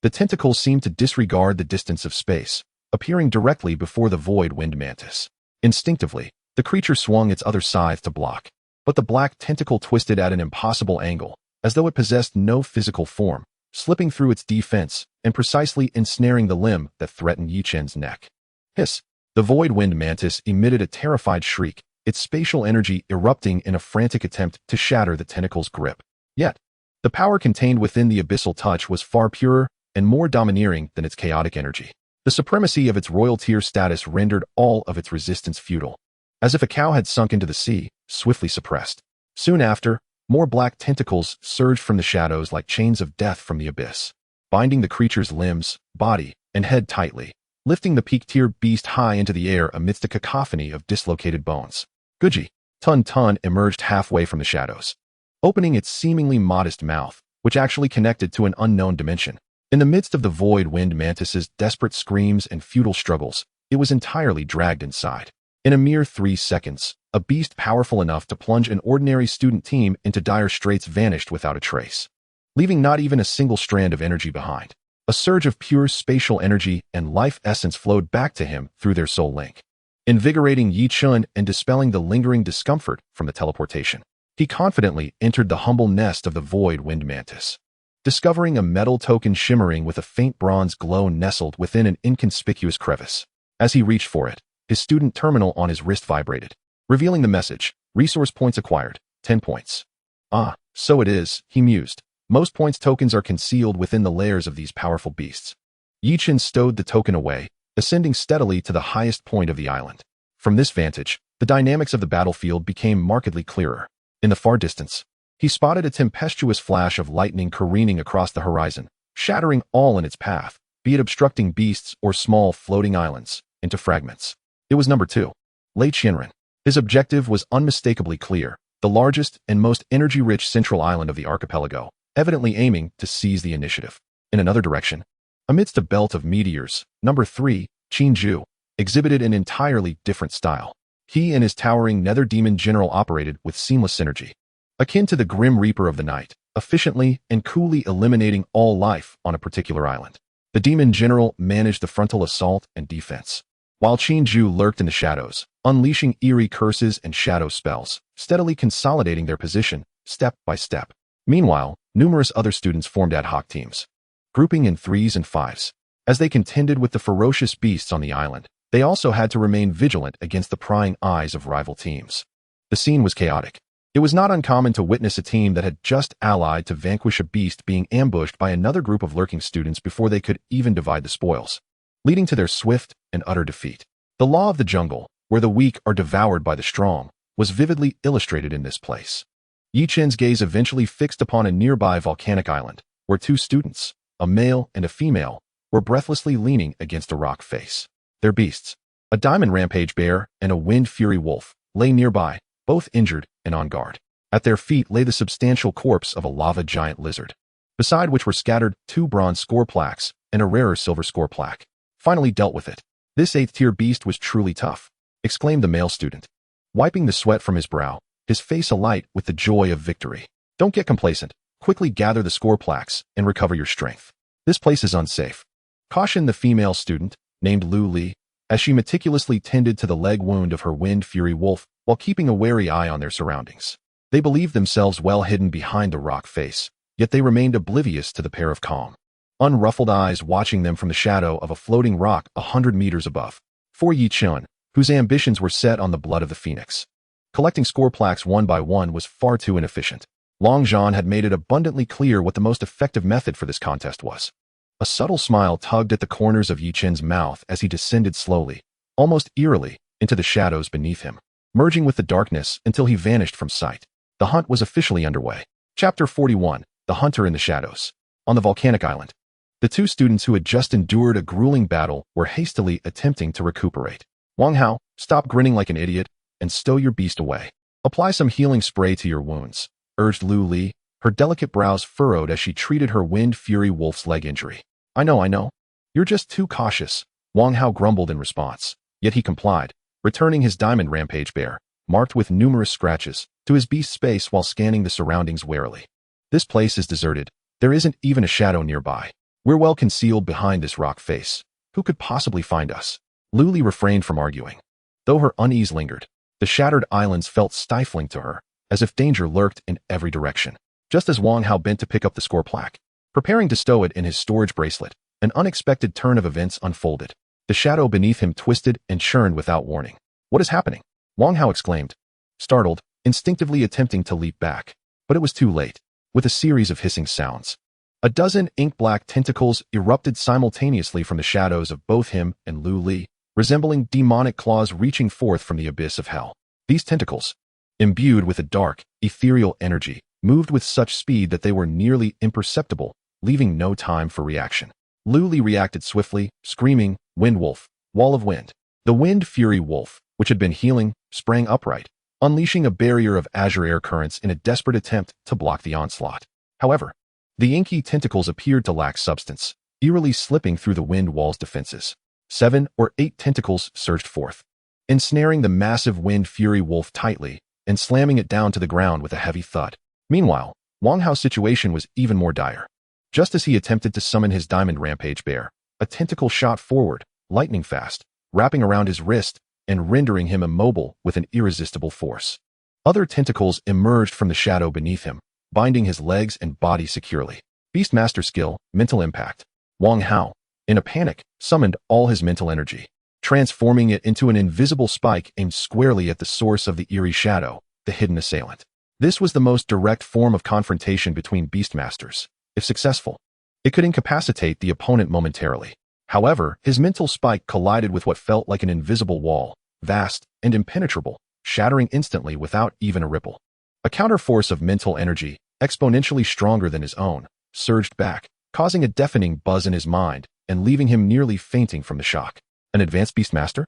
Speaker 1: The tentacles seemed to disregard the distance of space, appearing directly before the Void Wind Mantis. Instinctively, the creature swung its other scythe to block, but the black tentacle twisted at an impossible angle, as though it possessed no physical form, slipping through its defense and precisely ensnaring the limb that threatened Yi Chen's neck. Hiss! The Void Wind Mantis emitted a terrified shriek, its spatial energy erupting in a frantic attempt to shatter the tentacle's grip. Yet, the power contained within the abyssal touch was far purer and more domineering than its chaotic energy. The supremacy of its royal tier status rendered all of its resistance futile, as if a cow had sunk into the sea, swiftly suppressed. Soon after, more black tentacles surged from the shadows like chains of death from the abyss, binding the creature's limbs, body, and head tightly, lifting the peak-tier beast high into the air amidst a cacophony of dislocated bones. Guji, Tun emerged halfway from the shadows, opening its seemingly modest mouth, which actually connected to an unknown dimension. In the midst of the Void Wind Mantis's desperate screams and futile struggles, it was entirely dragged inside. In a mere 3 seconds, a beast powerful enough to plunge an ordinary student team into dire straits vanished without a trace, leaving not even a single strand of energy behind. A surge of pure spatial energy and life essence flowed back to him through their soul link, invigorating Yi Chen and dispelling the lingering discomfort from the teleportation. He confidently entered the humble nest of the Void Wind Mantis, discovering a metal token shimmering with a faint bronze glow nestled within an inconspicuous crevice. As he reached for it, his student terminal on his wrist vibrated, revealing the message, "Resource points acquired, 10 points. Ah, so it is," he mused. Most points tokens are concealed within the layers of these powerful beasts. Yi Chen stowed the token away, ascending steadily to the highest point of the island. From this vantage, the dynamics of the battlefield became markedly clearer. In the far distance, he spotted a tempestuous flash of lightning careening across the horizon, shattering all in its path, be it obstructing beasts or small floating islands, into fragments. It was number 2, Lei Qianren. His objective was unmistakably clear, the largest and most energy-rich central island of the archipelago, evidently aiming to seize the initiative. In another direction, amidst a belt of meteors, number 3, Qinju, exhibited an entirely different style. He and his towering nether demon general operated with seamless synergy, akin to the Grim Reaper of the night, efficiently and coolly eliminating all life on a particular island. The demon general managed the frontal assault and defense, while Qinju lurked in the shadows, unleashing eerie curses and shadow spells, steadily consolidating their position, step by step. Meanwhile, numerous other students formed ad hoc teams, grouping in 3s and 5s. As they contended with the ferocious beasts on the island, they also had to remain vigilant against the prying eyes of rival teams. The scene was chaotic. It was not uncommon to witness a team that had just allied to vanquish a beast being ambushed by another group of lurking students before they could even divide the spoils, leading to their swift and utter defeat. The law of the jungle, where the weak are devoured by the strong, was vividly illustrated in this place. Yi Chen's gaze eventually fixed upon a nearby volcanic island, where 2 students, a male and a female, were breathlessly leaning against a rock face. Their beasts, a diamond rampage bear and a wind fury wolf, lay nearby, both injured and on guard. At their feet lay the substantial corpse of a lava giant lizard, beside which were scattered 2 bronze score plaques and a rarer silver score plaque. Finally dealt with it. This 8th-tier beast was truly tough, exclaimed the male student, wiping the sweat from his brow, his face alight with the joy of victory. Don't get complacent. Quickly gather the score plaques and recover your strength. This place is unsafe, cautioned the female student, named Lu Li, as she meticulously tended to the leg wound of her wind fury wolf while keeping a wary eye on their surroundings. They believed themselves well hidden behind the rock face, yet they remained oblivious to the pair of calm, unruffled eyes watching them from the shadow of a floating rock 100 meters above. For Yi Chun, whose ambitions were set on the blood of the phoenix, collecting score plaques one by one was far too inefficient. Long Zhan had made it abundantly clear what the most effective method for this contest was. A subtle smile tugged at the corners of Yi Chun's mouth as he descended slowly, almost eerily, into the shadows beneath him, merging with the darkness until he vanished from sight. The hunt was officially underway. Chapter 41, The Hunter in the Shadows. On the volcanic island, the two students who had just endured a grueling battle were hastily attempting to recuperate. Wang Hao, stop grinning like an idiot and stow your beast away. Apply some healing spray to your wounds, urged Lu Li, her delicate brows furrowed as she treated her Wind Fury Wolf's leg injury. I know. You're just too cautious, Wang Hao grumbled in response, yet he complied, returning his diamond rampage bear, marked with numerous scratches, to his beast's space while scanning the surroundings warily. This place is deserted. There isn't even a shadow nearby. We're well concealed behind this rock face. Who could possibly find us? Lu Li refrained from arguing. Though her unease lingered, the shattered islands felt stifling to her, as if danger lurked in every direction. Just as Wang Hao bent to pick up the score plaque, preparing to stow it in his storage bracelet, an unexpected turn of events unfolded. The shadow beneath him twisted and churned without warning. What is happening? Wang Hao exclaimed, startled, instinctively attempting to leap back. But it was too late. With a series of hissing sounds, a dozen ink-black tentacles erupted simultaneously from the shadows of both him and Lu Li, resembling demonic claws reaching forth from the abyss of hell. These tentacles, imbued with a dark, ethereal energy, moved with such speed that they were nearly imperceptible, leaving no time for reaction. Lu Li reacted swiftly, screaming, Wind Wolf, Wall of Wind. The Wind Fury Wolf, which had been healing, sprang upright, unleashing a barrier of azure air currents in a desperate attempt to block the onslaught. However, the inky tentacles appeared to lack substance, eerily slipping through the wind wall's defenses. 7 or 8 tentacles surged forth, ensnaring the massive Wind Fury Wolf tightly and slamming it down to the ground with a heavy thud. Meanwhile, Wang Hao's situation was even more dire. Just as he attempted to summon his diamond rampage bear, a tentacle shot forward, lightning fast, wrapping around his wrist and rendering him immobile with an irresistible force. Other tentacles emerged from the shadow beneath him, binding his legs and body securely. Beastmaster skill, mental impact. Wang Hao, in a panic, summoned all his mental energy, transforming it into an invisible spike aimed squarely at the source of the eerie shadow, the hidden assailant. This was the most direct form of confrontation between Beastmasters. If successful, it could incapacitate the opponent momentarily. However, his mental spike collided with what felt like an invisible wall, vast and impenetrable, shattering instantly without even a ripple. A counterforce of mental energy, exponentially stronger than his own, surged back, causing a deafening buzz in his mind and leaving him nearly fainting from the shock. An advanced Beastmaster?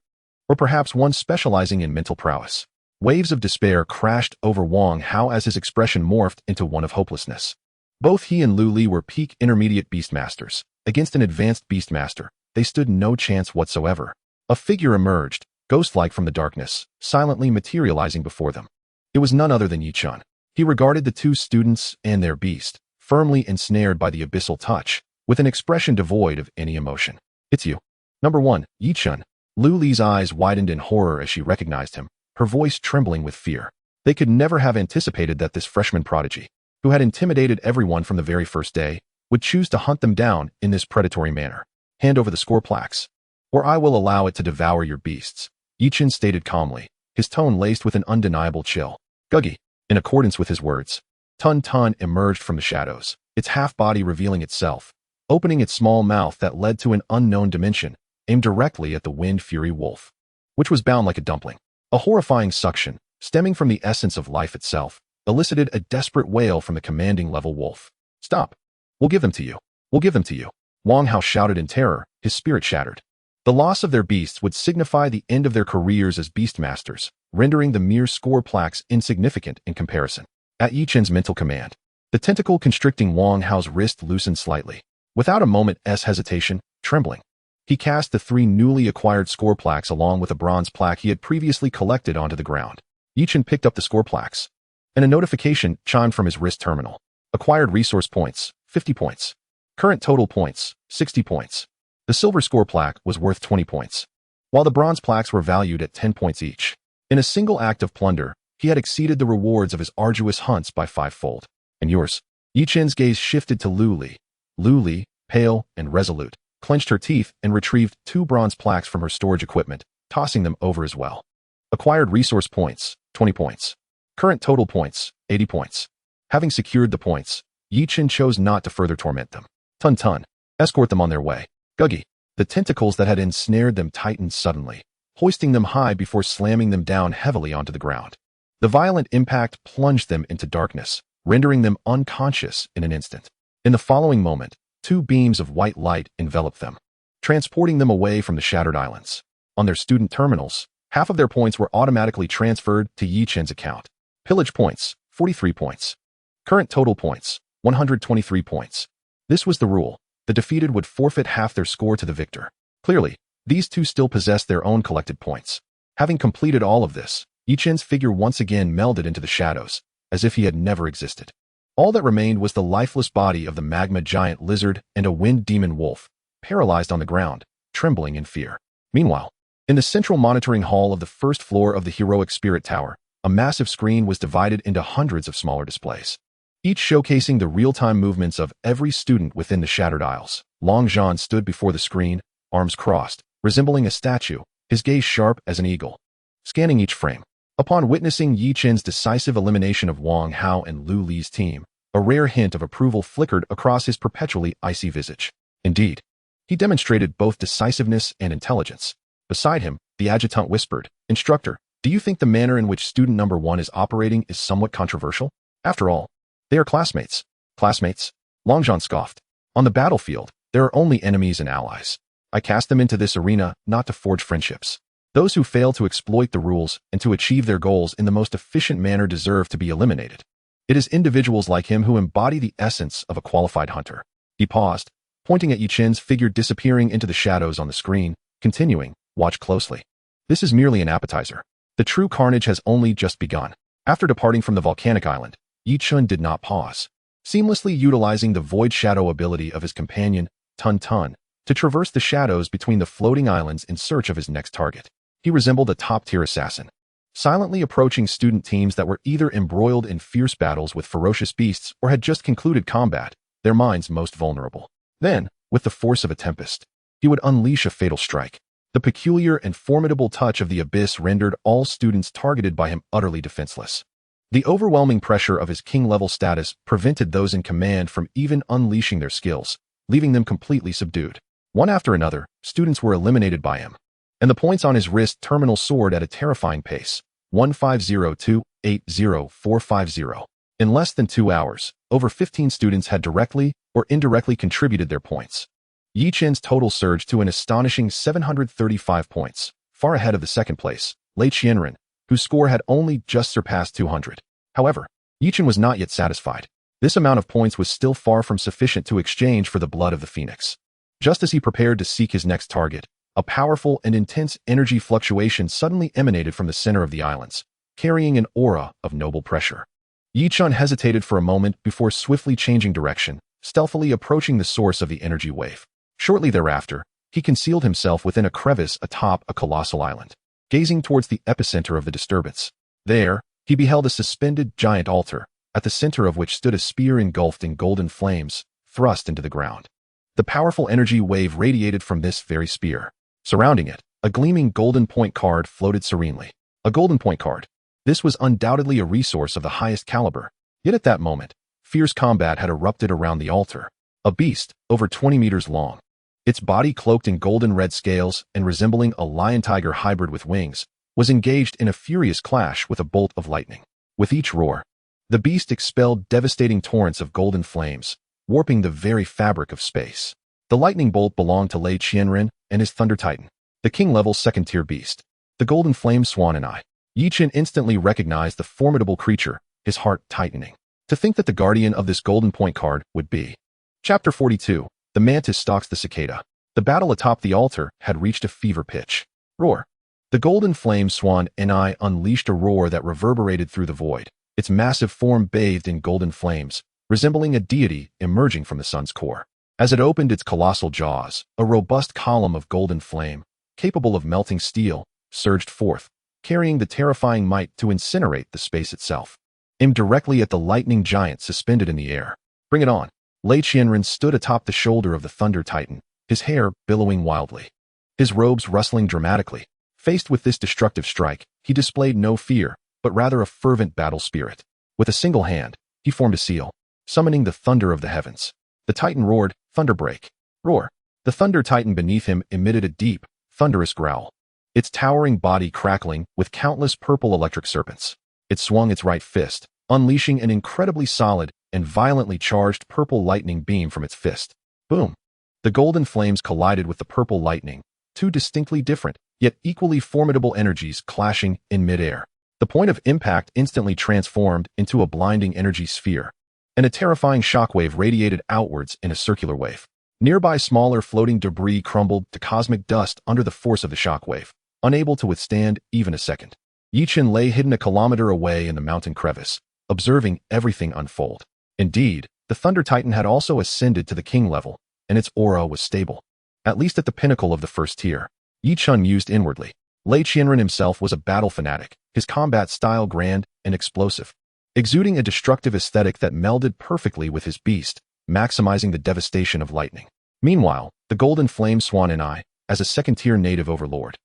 Speaker 1: Or perhaps one specializing in mental prowess? Waves of despair crashed over Wang Hao as his expression morphed into one of hopelessness. Both he and Lu Li were peak intermediate Beastmasters. Against an advanced Beastmaster, they stood no chance whatsoever. A figure emerged, ghost-like from the darkness, silently materializing before them. It was none other than Yi Chun. He regarded the two students and their beast, firmly ensnared by the abyssal touch, with an expression devoid of any emotion. It's you. Number 1, Yi Chun. Lu Li's eyes widened in horror as she recognized him, her voice trembling with fear. They could never have anticipated that this freshman prodigy, who had intimidated everyone from the very first day, would choose to hunt them down in this predatory manner. Hand over the score plaques, or I will allow it to devour your beasts, Yi Chun stated calmly, his tone laced with an undeniable chill. Guggy. In accordance with his words, Tun Tun emerged from the shadows, its half-body revealing itself, opening its small mouth that led to an unknown dimension, aimed directly at the Wind Fury Wolf, which was bound like a dumpling. A horrifying suction, stemming from the essence of life itself, elicited a desperate wail from the commanding level wolf. Stop. We'll give them to you. We'll give them to you. Wang Hao shouted in terror, his spirit shattered. The loss of their beasts would signify the end of their careers as Beastmasters, rendering the mere score plaques insignificant in comparison. At Yi Chun's mental command, the tentacle constricting Wang Hao's wrist loosened slightly. Without a moment's hesitation, trembling, he cast the 3 newly acquired score plaques along with a bronze plaque he had previously collected onto the ground. Yi Chun picked up the score plaques, and a notification chimed from his wrist terminal. Acquired resource points, 50 points. Current total points, 60 points. The silver score plaque was worth 20 points, while the bronze plaques were valued at 10 points each. In a single act of plunder, He had exceeded the rewards of his arduous hunts by fivefold. And yours? Yi Chen's gaze shifted to Lu Li. Lu Li, pale and resolute, clenched her teeth and retrieved 2 bronze plaques from her storage equipment, tossing them over as well. Acquired resource points, 20 points. Current total points, 80 points. Having secured the points, Yi Chen chose not to further torment them. Tun Tun, escort them on their way. Guggy. The tentacles that had ensnared them tightened suddenly, hoisting them high before slamming them down heavily onto the ground. The violent impact plunged them into darkness, rendering them unconscious in an instant. In the following moment, 2 beams of white light enveloped them, transporting them away from the shattered islands. On their student terminals, half of their points were automatically transferred to Yi Chen's account. Pillage points, 43 points. Current total points, 123 points. This was the rule. The defeated would forfeit half their score to the victor. Clearly, these 2 still possessed their own collected points. Having completed all of this, Yi Chen's figure once again melded into the shadows, as if he had never existed. All that remained was the lifeless body of the magma giant lizard and a wind demon wolf, paralyzed on the ground, trembling in fear. Meanwhile, in the central monitoring hall of the first floor of the heroic spirit tower, a massive screen was divided into hundreds of smaller displays, each showcasing the real-time movements of every student within the Shattered Isles. Long Zhan stood before the screen, arms crossed, resembling a statue, his gaze sharp as an eagle, scanning each frame. Upon witnessing Yi Chen's decisive elimination of Wang Hao and Lu Li's team, a rare hint of approval flickered across his perpetually icy visage. Indeed, he demonstrated both decisiveness and intelligence. Beside him, the adjutant whispered, "Instructor, do you think the manner in which student number 1 is operating is somewhat controversial? After all, they are classmates." Classmates? Longzhan scoffed. On the battlefield, there are only enemies and allies. I cast them into this arena not to forge friendships. Those who fail to exploit the rules and to achieve their goals in the most efficient manner deserve to be eliminated. It is individuals like him who embody the essence of a qualified hunter. He paused, pointing at Yi Chen's figure disappearing into the shadows on the screen, continuing, "Watch closely. This is merely an appetizer. The true carnage has only just begun." After departing from the volcanic island, Yi Chen did not pause, seamlessly utilizing the void shadow ability of his companion, Tun Tun, to traverse the shadows between the floating islands in search of his next target. He resembled a top-tier assassin, silently approaching student teams that were either embroiled in fierce battles with ferocious beasts or had just concluded combat, their minds most vulnerable. Then, with the force of a tempest, he would unleash a fatal strike. The peculiar and formidable touch of the abyss rendered all students targeted by him utterly defenseless. The overwhelming pressure of his king-level status prevented those in command from even unleashing their skills, leaving them completely subdued. One after another, students were eliminated by him, and the points on his wrist terminal soared at a terrifying pace, 150280450. In less than 2 hours, over 15 students had directly or indirectly contributed their points. Yi Chen's total surged to an astonishing 735 points, far ahead of the second place, Lei Qianren, whose score had only just surpassed 200. However, Yi Chen was not yet satisfied. This amount of points was still far from sufficient to exchange for the blood of the phoenix. Just as he prepared to seek his next target, a powerful and intense energy fluctuation suddenly emanated from the center of the islands, carrying an aura of noble pressure. Yi Chen hesitated for a moment before swiftly changing direction, stealthily approaching the source of the energy wave. Shortly thereafter, he concealed himself within a crevice atop a colossal island, gazing towards the epicenter of the disturbance. There, he beheld a suspended giant altar, at the center of which stood a spear engulfed in golden flames, thrust into the ground. The powerful energy wave radiated from this very spear. Surrounding it, a gleaming golden point card floated serenely. A golden point card. This was undoubtedly a resource of the highest caliber. Yet at that moment, fierce combat had erupted around the altar. A beast, over 20 meters long, its body cloaked in golden red scales and resembling a lion-tiger hybrid with wings, was engaged in a furious clash with a bolt of lightning. With each roar, the beast expelled devastating torrents of golden flames, warping the very fabric of space. The lightning bolt belonged to Lei Qianren and his Thunder Titan, the king-level second-tier beast. The golden flame swan and I. Yi Chen instantly recognized the formidable creature, his heart tightening. To think that the guardian of this golden point card would be. Chapter 42. The mantis stalks the cicada. The battle atop the altar had reached a fever pitch. Roar. The golden flame swan and I unleashed a roar that reverberated through the void, its massive form bathed in golden flames, resembling a deity emerging from the sun's core. As it opened its colossal jaws, a robust column of golden flame, capable of melting steel, surged forth, carrying the terrifying might to incinerate the space itself. Aimed directly at the lightning giant suspended in the air. Bring it on. Lei Qianren stood atop the shoulder of the Thunder Titan, his hair billowing wildly. His robes rustling dramatically. Faced with this destructive strike, he displayed no fear, but rather a fervent battle spirit. With a single hand, he formed a seal, summoning the thunder of the heavens. The Titan roared, "Thunderbreak!" Roar! The Thunder Titan beneath him emitted a deep, thunderous growl, its towering body crackling with countless purple electric serpents. It swung its right fist, unleashing an incredibly solid and violently charged purple lightning beam from its fist. Boom! The golden flames collided with the purple lightning, two distinctly different, yet equally formidable energies clashing in midair. The point of impact instantly transformed into a blinding energy sphere, and a terrifying shockwave radiated outwards in a circular wave. Nearby smaller floating debris crumbled to cosmic dust under the force of the shockwave, unable to withstand even a second. Yichen lay hidden a kilometer away in the mountain crevice, observing everything unfold. Indeed, the Thunder Titan had also ascended to the king level, and its aura was stable, at least at the pinnacle of the first tier. Yichen mused inwardly. Lei Qianren himself was a battle fanatic, his combat style grand and explosive, exuding a destructive aesthetic that melded perfectly with his beast, maximizing the devastation of lightning. Meanwhile, the Golden Flame Swan and I, as a second-tier native overlord,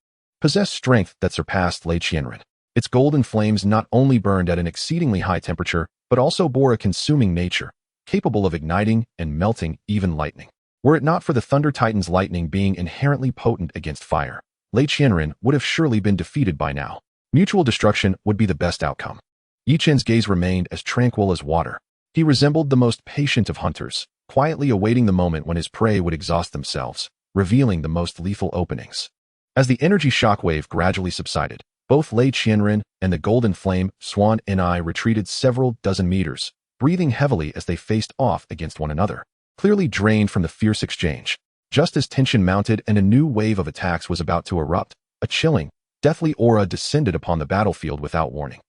Speaker 1: possessed strength that surpassed Lei Qianren. Its golden flames not only burned at an exceedingly high temperature, but also bore a consuming nature, capable of igniting and melting even lightning. Were it not for the Thunder Titan's lightning being inherently potent against fire, Lei Qianren would have surely been defeated by now. Mutual destruction would be the best outcome. Yichen's gaze remained as tranquil as water. He resembled the most patient of hunters, quietly awaiting the moment when his prey would exhaust themselves, revealing the most lethal openings. As the energy shockwave gradually subsided, both Lei Qianren and the Golden Flame Swan and I retreated several dozen meters, breathing heavily as they faced off against one another, clearly drained from the fierce exchange. Just as tension mounted and a new wave of attacks was about to erupt, a chilling, deathly aura descended upon the battlefield without warning.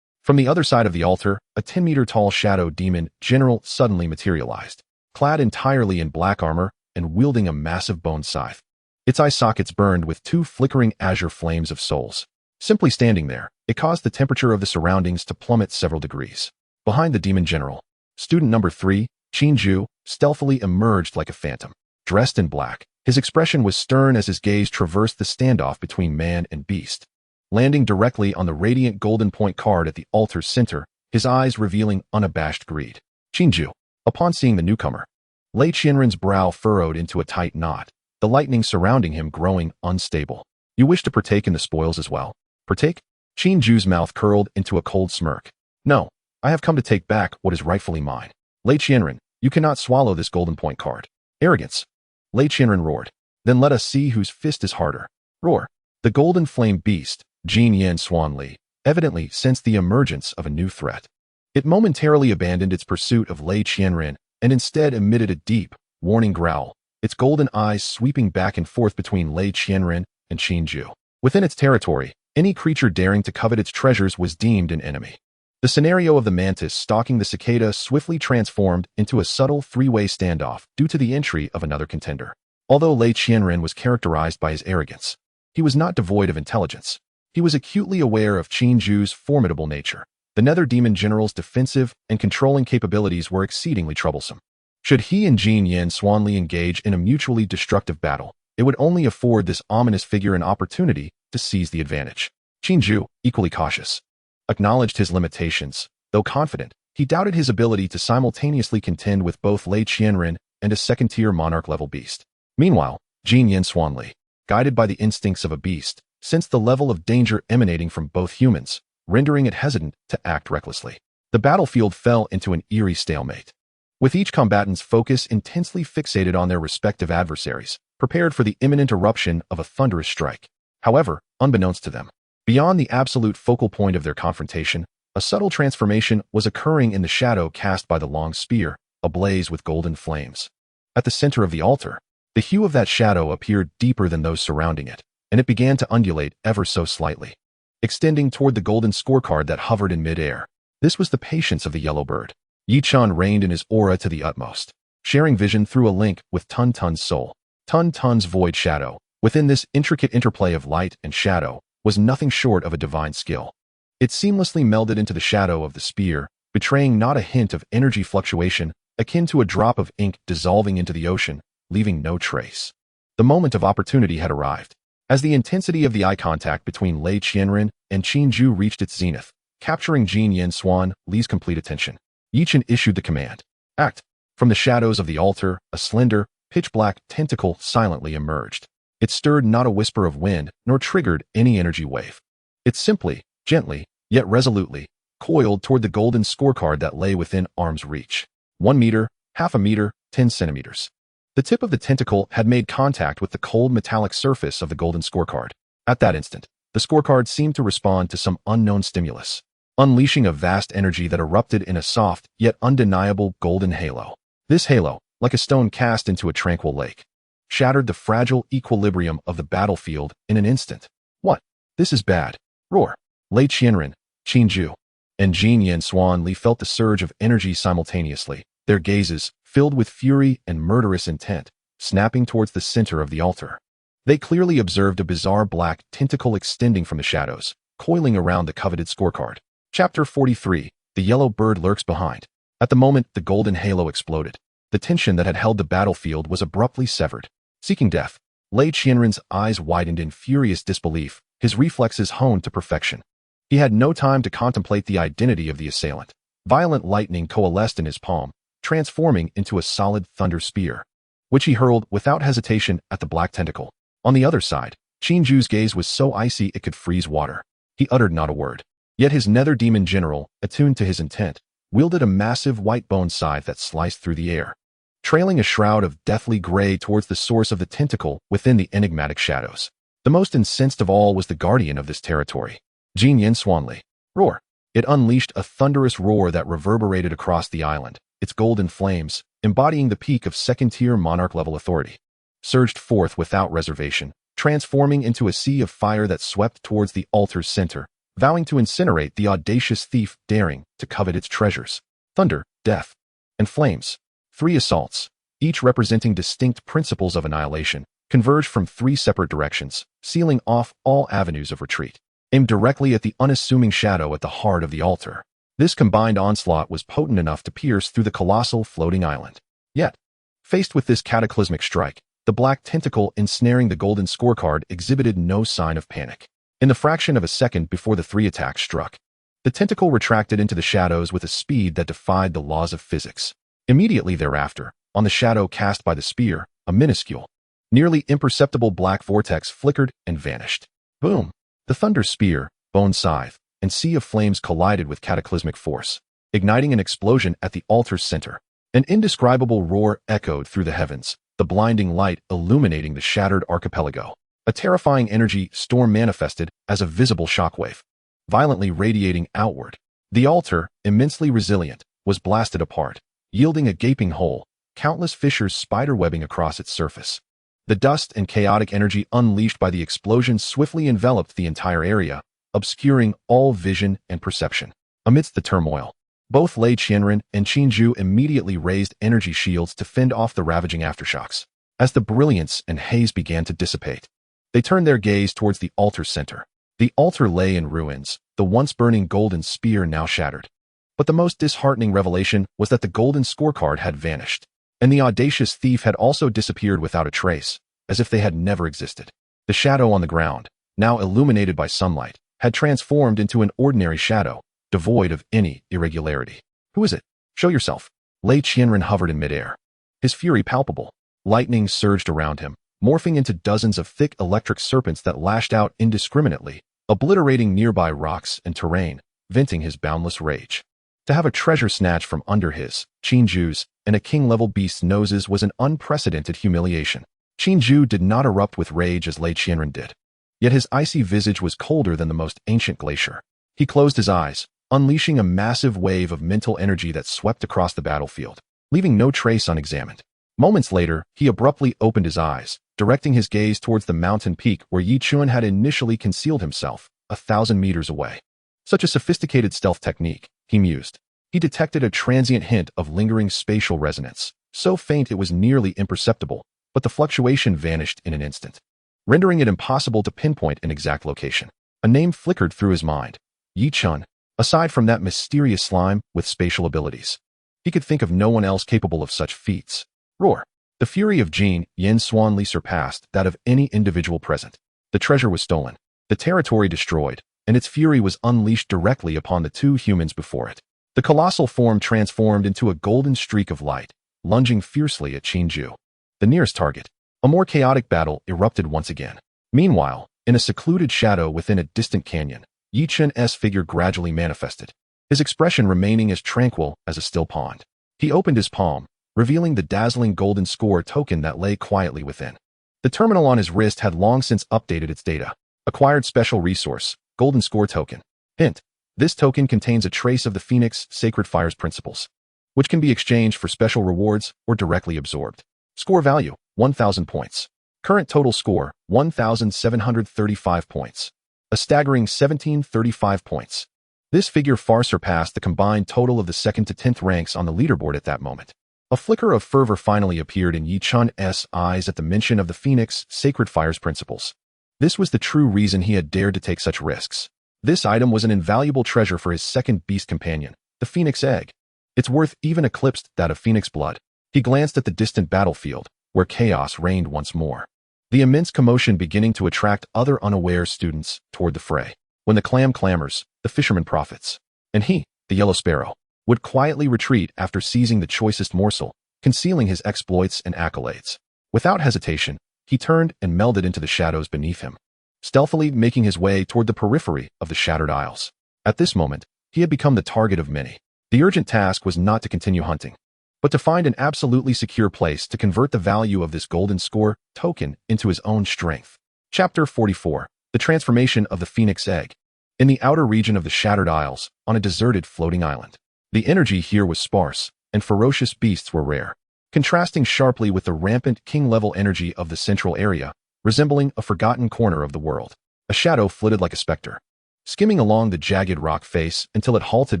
Speaker 1: From the other side of the altar, a 10-meter-tall shadow demon general suddenly materialized, clad entirely in black armor and wielding a massive bone scythe. Its eye sockets burned with two flickering azure flames of souls. Simply standing there, it caused the temperature of the surroundings to plummet several degrees. Behind the demon general, student number 3, Qinju, stealthily emerged like a phantom. Dressed in black, his expression was stern as his gaze traversed the standoff between man and beast. Landing directly on the radiant golden point card at the altar's center, his eyes revealing unabashed greed. Qinju. Upon seeing the newcomer, Lei Qianren's brow furrowed into a tight knot, the lightning surrounding him growing unstable. You wish to partake in the spoils as well? Partake? Qinju's mouth curled into a cold smirk. No, I have come to take back what is rightfully mine. Lei Qianren, you cannot swallow this golden point card. Arrogance. Lei Qianren roared. Then let us see whose fist is harder. Roar. The golden flame beast, Jin Yan Swan Li, evidently sensed the emergence of a new threat. It momentarily abandoned its pursuit of Lei Qianren and instead emitted a deep, warning growl, its golden eyes sweeping back and forth between Lei Qianren and Qinju. Within its territory, any creature daring to covet its treasures was deemed an enemy. The scenario of the mantis stalking the cicada swiftly transformed into a subtle three-way standoff due to the entry of another contender. Although Lei Qianren was characterized by his arrogance, he was not devoid of intelligence. He was acutely aware of Qinju's formidable nature. The Nether Demon General's defensive and controlling capabilities were exceedingly troublesome. Should he and Jin Yan Swanli engage in a mutually destructive battle, it would only afford this ominous figure an opportunity to seize the advantage. Qinju, equally cautious, acknowledged his limitations. Though confident, he doubted his ability to simultaneously contend with both Lei Qianren and a second-tier monarch-level beast. Meanwhile, Jin Yan Swanli, guided by the instincts of a beast, sensed the level of danger emanating from both humans, rendering it hesitant to act recklessly. The battlefield fell into an eerie stalemate, with each combatant's focus intensely fixated on their respective adversaries, prepared for the imminent eruption of a thunderous strike. However, unbeknownst to them, beyond the absolute focal point of their confrontation, a subtle transformation was occurring in the shadow cast by the long spear, ablaze with golden flames. At the center of the altar, the hue of that shadow appeared deeper than those surrounding it, and it began to undulate ever so slightly, extending toward the golden scorecard that hovered in midair. This was the patience of the yellow bird. Yichen reigned in his aura to the utmost, sharing vision through a link with Tun Tun's soul. Tun Tun's void shadow, within this intricate interplay of light and shadow, was nothing short of a divine skill. It seamlessly melded into the shadow of the spear, betraying not a hint of energy fluctuation, akin to a drop of ink dissolving into the ocean, leaving no trace. The moment of opportunity had arrived. As the intensity of the eye contact between Lei Qianren and Qin Ju reached its zenith, capturing Jin Yen Xuan Li's complete attention, Yichen issued the command. Act. From the shadows of the altar, a slender, pitch-black tentacle silently emerged. It stirred not a whisper of wind, nor triggered any energy wave. It simply, gently, yet resolutely, coiled toward the golden scorecard that lay within arm's reach. 1 meter, half a meter, 10 centimeters. The tip of the tentacle had made contact with the cold metallic surface of the golden scorecard. At that instant, the scorecard seemed to respond to some unknown stimulus, unleashing a vast energy that erupted in a soft, yet undeniable golden halo. This halo, like a stone cast into a tranquil lake, shattered the fragile equilibrium of the battlefield in an instant. What? This is bad. Roar. Lei Qianren, Qin Ju, and Jin Yen Xuan Li felt the surge of energy simultaneously, their gazes, filled with fury and murderous intent, snapping towards the center of the altar. They clearly observed a bizarre black tentacle extending from the shadows, coiling around the coveted scorecard. Chapter 43, The Yellow Bird Lurks Behind. At the moment the golden halo exploded, the tension that had held the battlefield was abruptly severed. Seeking death, Lei Qianren's eyes widened in furious disbelief, his reflexes honed to perfection. He had no time to contemplate the identity of the assailant. Violent lightning coalesced in his palm, transforming into a solid thunder spear, which he hurled without hesitation at the black tentacle. On the other side, Qin Ju's gaze was so icy it could freeze water. He uttered not a word. Yet his nether demon general, attuned to his intent, wielded a massive white-boned scythe that sliced through the air, trailing a shroud of deathly gray towards the source of the tentacle within the enigmatic shadows. The most incensed of all was the guardian of this territory, Jin Yen Xuan Li. Roar. It unleashed a thunderous roar that reverberated across the island. Its golden flames, embodying the peak of second-tier monarch-level authority, surged forth without reservation, transforming into a sea of fire that swept towards the altar's center, vowing to incinerate the audacious thief daring to covet its treasures. Thunder, death, and flames. 3 assaults, each representing distinct principles of annihilation, converged from 3 separate directions, sealing off all avenues of retreat, aimed directly at the unassuming shadow at the heart of the altar. This combined onslaught was potent enough to pierce through the colossal floating island. Yet, faced with this cataclysmic strike, the black tentacle ensnaring the golden scorecard exhibited no sign of panic. In the fraction of a second before the 3 attacks struck, the tentacle retracted into the shadows with a speed that defied the laws of physics. Immediately thereafter, on the shadow cast by the spear, a minuscule, nearly imperceptible black vortex flickered and vanished. Boom! The thunder spear, bone scythe, and sea of flames collided with cataclysmic force, igniting an explosion at the altar's center. An indescribable roar echoed through the heavens, the blinding light illuminating the shattered archipelago. A terrifying energy storm manifested as a visible shockwave, violently radiating outward. The altar, immensely resilient, was blasted apart, yielding a gaping hole, countless fissures spiderwebbing across its surface. The dust and chaotic energy unleashed by the explosion swiftly enveloped the entire area, obscuring all vision and perception. Amidst the turmoil, both Lei Qianren and Qin Ju immediately raised energy shields to fend off the ravaging aftershocks. As the brilliance and haze began to dissipate, they turned their gaze towards the altar's center. The altar lay in ruins, the once burning golden spear now shattered. But the most disheartening revelation was that the golden scorecard had vanished, and the audacious thief had also disappeared without a trace, as if they had never existed. The shadow on the ground, now illuminated by sunlight, had transformed into an ordinary shadow, devoid of any irregularity. Who is it? Show yourself. Lei Qianren hovered in midair, his fury palpable. Lightning surged around him, morphing into dozens of thick electric serpents that lashed out indiscriminately, obliterating nearby rocks and terrain, venting his boundless rage. To have a treasure snatched from under his, Qin Ju's, and a king-level beast's noses was an unprecedented humiliation. Qin Ju did not erupt with rage as Lei Qianren did. Yet his icy visage was colder than the most ancient glacier. He closed his eyes, unleashing a massive wave of mental energy that swept across the battlefield, leaving no trace unexamined. Moments later, he abruptly opened his eyes, directing his gaze towards the mountain peak where Yi Chuan had initially concealed himself, 1,000 meters away. Such a sophisticated stealth technique, he mused. He detected a transient hint of lingering spatial resonance, so faint it was nearly imperceptible, but the fluctuation vanished in an instant, rendering it impossible to pinpoint an exact location. A name flickered through his mind. Yi Chun. Aside from that mysterious slime with spatial abilities, he could think of no one else capable of such feats. Roar. The fury of Jin Yin Xuanli surpassed that of any individual present. The treasure was stolen, the territory destroyed, and its fury was unleashed directly upon the two humans before it. The colossal form transformed into a golden streak of light, lunging fiercely at Qinju, the nearest target. A more chaotic battle erupted once again. Meanwhile, in a secluded shadow within a distant canyon, Yi Chun's figure gradually manifested, his expression remaining as tranquil as a still pond. He opened his palm, revealing the dazzling golden score token that lay quietly within. The terminal on his wrist had long since updated its data. Acquired special resource, golden score token. Hint: this token contains a trace of the Phoenix Sacred Fire's principles, which can be exchanged for special rewards or directly absorbed. Score value: 1,000 points. Current total score: 1,735 points. A staggering 1,735 points. This figure far surpassed the combined total of the 2nd to 10th ranks on the leaderboard at that moment. A flicker of fervor finally appeared in Yi Chun's eyes at the mention of the Phoenix Sacred Fire's principles. This was the true reason he had dared to take such risks. This item was an invaluable treasure for his second beast companion, the Phoenix Egg. Its worth even eclipsed that of Phoenix Blood. He glanced at the distant battlefield, where chaos reigned once more, the immense commotion beginning to attract other unaware students toward the fray. When the clam clamors, the fisherman profits, and he, the Yellow Sparrow, would quietly retreat after seizing the choicest morsel, concealing his exploits and accolades. Without hesitation, he turned and melded into the shadows beneath him, stealthily making his way toward the periphery of the Shattered Isles. At this moment, he had become the target of many. The urgent task was not to continue hunting, but to find an absolutely secure place to convert the value of this golden score token into his own strength. Chapter 44. The Transformation of the Phoenix Egg. In the outer region of the Shattered Isles, on a deserted floating island, the energy here was sparse, and ferocious beasts were rare, contrasting sharply with the rampant king-level energy of the central area, resembling a forgotten corner of the world. A shadow flitted like a specter, skimming along the jagged rock face until it halted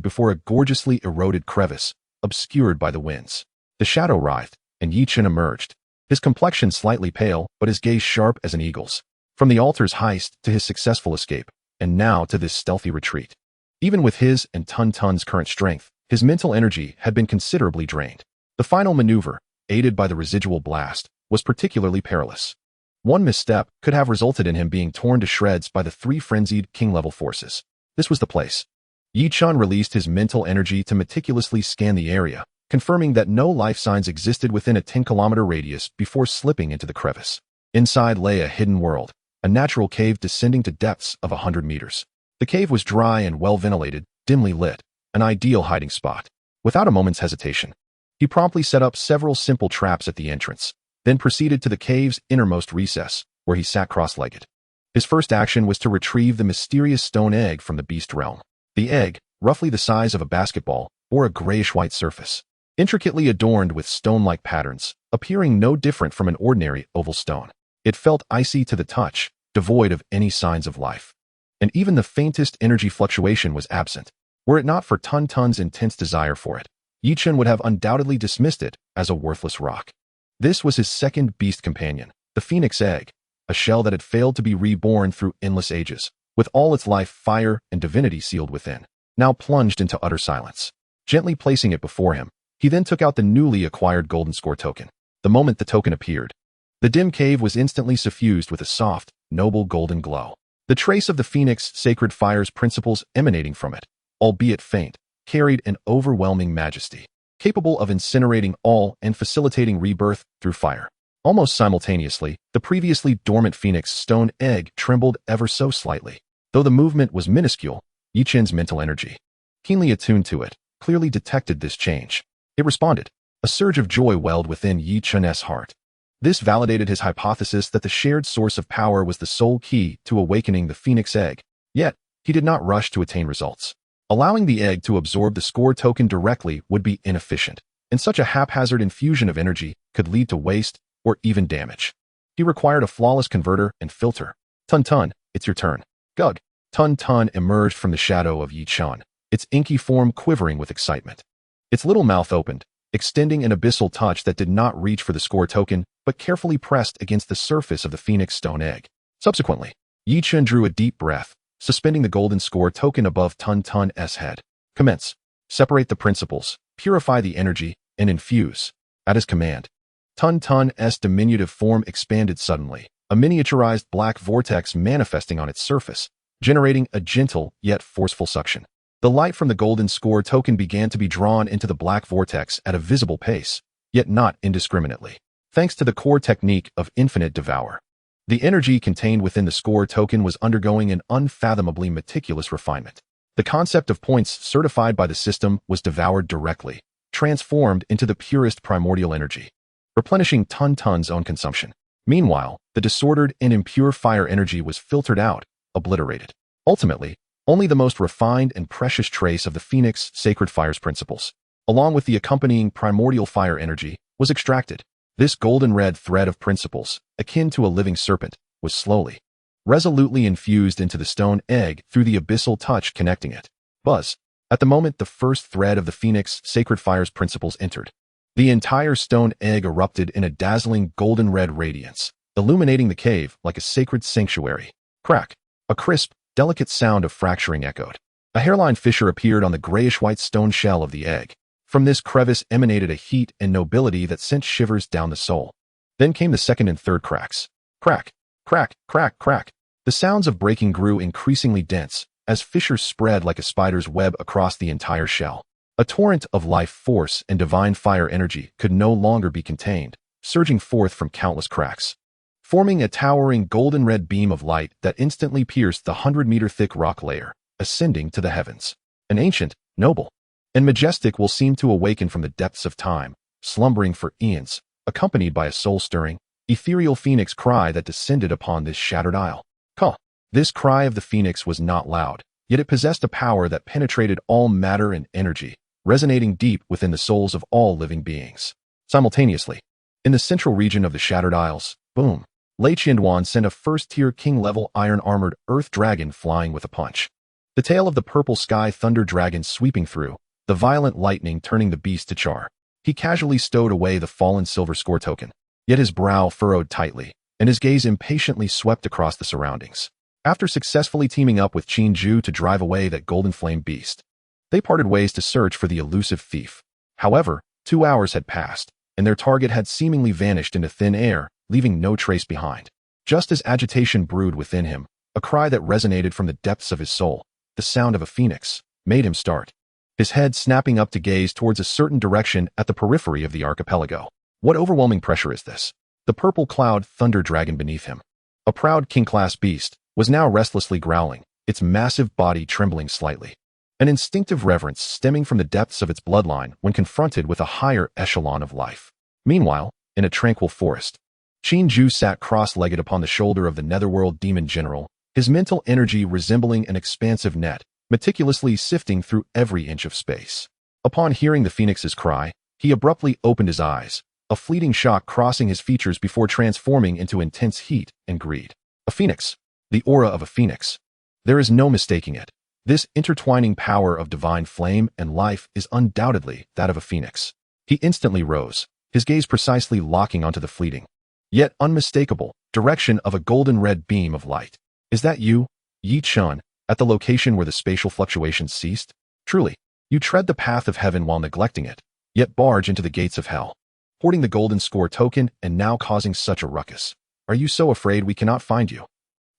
Speaker 1: before a gorgeously eroded crevice, obscured by the winds. The shadow writhed, and Yi Chun emerged, his complexion slightly pale but his gaze sharp as an eagle's. From the altar's heist to his successful escape, and now to this stealthy retreat. Even with his and Tun Tun's current strength, his mental energy had been considerably drained. The final maneuver, aided by the residual blast, was particularly perilous. One misstep could have resulted in him being torn to shreds by the three frenzied king-level forces. This was the place. Yi Chun released his mental energy to meticulously scan the area, confirming that no life signs existed within a 10-kilometer radius before slipping into the crevice. Inside lay a hidden world, a natural cave descending to depths of 100 meters. The cave was dry and well ventilated, dimly lit, an ideal hiding spot. Without a moment's hesitation, he promptly set up several simple traps at the entrance, then proceeded to the cave's innermost recess, where he sat cross-legged. His first action was to retrieve the mysterious stone egg from the beast realm. The egg, roughly the size of a basketball, bore a grayish-white surface, intricately adorned with stone-like patterns, appearing no different from an ordinary oval stone. It felt icy to the touch, devoid of any signs of life, and even the faintest energy fluctuation was absent. Were it not for Tun Tun's intense desire for it, Yi Chun would have undoubtedly dismissed it as a worthless rock. This was his second beast companion, the Phoenix Egg, a shell that had failed to be reborn through endless ages, with all its life, fire, and divinity sealed within, now plunged into utter silence. Gently placing it before him, he then took out the newly acquired golden score token. The moment the token appeared, the dim cave was instantly suffused with a soft, noble golden glow. The trace of the Phoenix Sacred Fire's principles emanating from it, albeit faint, carried an overwhelming majesty, capable of incinerating all and facilitating rebirth through fire. Almost simultaneously, the previously dormant Phoenix stone egg trembled ever so slightly. Though the movement was minuscule, Yi Chun's mental energy, keenly attuned to it, clearly detected this change. It responded. A surge of joy welled within Yi Chun's heart. This validated his hypothesis that the shared source of power was the sole key to awakening the Phoenix Egg. Yet, he did not rush to attain results. Allowing the egg to absorb the score token directly would be inefficient, and such a haphazard infusion of energy could lead to waste or even damage. He required a flawless converter and filter. Tun Tun, it's your turn. Gug. Tun Tun emerged from the shadow of Yi Chun, its inky form quivering with excitement. Its little mouth opened, extending an abyssal touch that did not reach for the score token, but carefully pressed against the surface of the Phoenix stone egg. Subsequently, Yi Chun drew a deep breath, suspending the golden score token above Tun-Tun's head. Commence. Separate the principles, purify the energy, and infuse. At his command, Tun-Tun's diminutive form expanded suddenly, a miniaturized black vortex manifesting on its surface, generating a gentle yet forceful suction. The light from the golden score token began to be drawn into the black vortex at a visible pace, yet not indiscriminately, thanks to the core technique of infinite devour. The energy contained within the score token was undergoing an unfathomably meticulous refinement. The concept of points certified by the system was devoured directly, transformed into the purest primordial energy, replenishing Tun-Tun's own consumption. Meanwhile, the disordered and impure fire energy was filtered out, obliterated. Ultimately, only the most refined and precious trace of the Phoenix Sacred Fire's principles, along with the accompanying primordial fire energy, was extracted. This golden-red thread of principles, akin to a living serpent, was slowly, resolutely infused into the stone egg through the abyssal touch connecting it. Buzz. At the moment the first thread of the Phoenix Sacred Fire's principles entered, the entire stone egg erupted in a dazzling golden-red radiance, illuminating the cave like a sacred sanctuary. Crack. A crisp, delicate sound of fracturing echoed. A hairline fissure appeared on the grayish-white stone shell of the egg. From this crevice emanated a heat and nobility that sent shivers down the soul. Then came the second and third cracks. Crack, crack, crack, crack. The sounds of breaking grew increasingly dense, as fissures spread like a spider's web across the entire shell. A torrent of life force and divine fire energy could no longer be contained, surging forth from countless cracks, forming a towering golden-red beam of light that instantly pierced the 100-meter-thick rock layer, ascending to the heavens. An ancient, noble, and majestic will seem to awaken from the depths of time, slumbering for eons, accompanied by a soul-stirring, ethereal phoenix cry that descended upon this shattered isle. Caw. This cry of the phoenix was not loud, yet it possessed a power that penetrated all matter and energy, resonating deep within the souls of all living beings. Simultaneously, in the central region of the Shattered Isles, boom, Lei Qianduan sent a first-tier king-level iron-armored earth dragon flying with a punch. The tail of the purple sky thunder dragon sweeping through, the violent lightning turning the beast to char. He casually stowed away the fallen silver score token, yet his brow furrowed tightly, and his gaze impatiently swept across the surroundings. After successfully teaming up with Qin Zhu to drive away that golden flame beast, they parted ways to search for the elusive thief. However, 2 hours had passed, and their target had seemingly vanished into thin air, leaving no trace behind. Just as agitation brewed within him, a cry that resonated from the depths of his soul, the sound of a phoenix, made him start, his head snapping up to gaze towards a certain direction at the periphery of the archipelago. What overwhelming pressure is this? The purple cloud thunder dragon beneath him, a proud king-class beast, was now restlessly growling, its massive body trembling slightly. An instinctive reverence stemming from the depths of its bloodline when confronted with a higher echelon of life. Meanwhile, in a tranquil forest, Qin Zhu sat cross-legged upon the shoulder of the netherworld demon general, his mental energy resembling an expansive net, meticulously sifting through every inch of space. Upon hearing the phoenix's cry, he abruptly opened his eyes, a fleeting shock crossing his features before transforming into intense heat and greed. A phoenix. The aura of a phoenix. There is no mistaking it. This intertwining power of divine flame and life is undoubtedly that of a phoenix. He instantly rose, his gaze precisely locking onto the fleeting, yet unmistakable, direction of a golden-red beam of light. Is that you, Yi Chun, at the location where the spatial fluctuations ceased? Truly, you tread the path of heaven while neglecting it, yet barge into the gates of hell, hoarding the golden score token and now causing such a ruckus. Are you so afraid we cannot find you?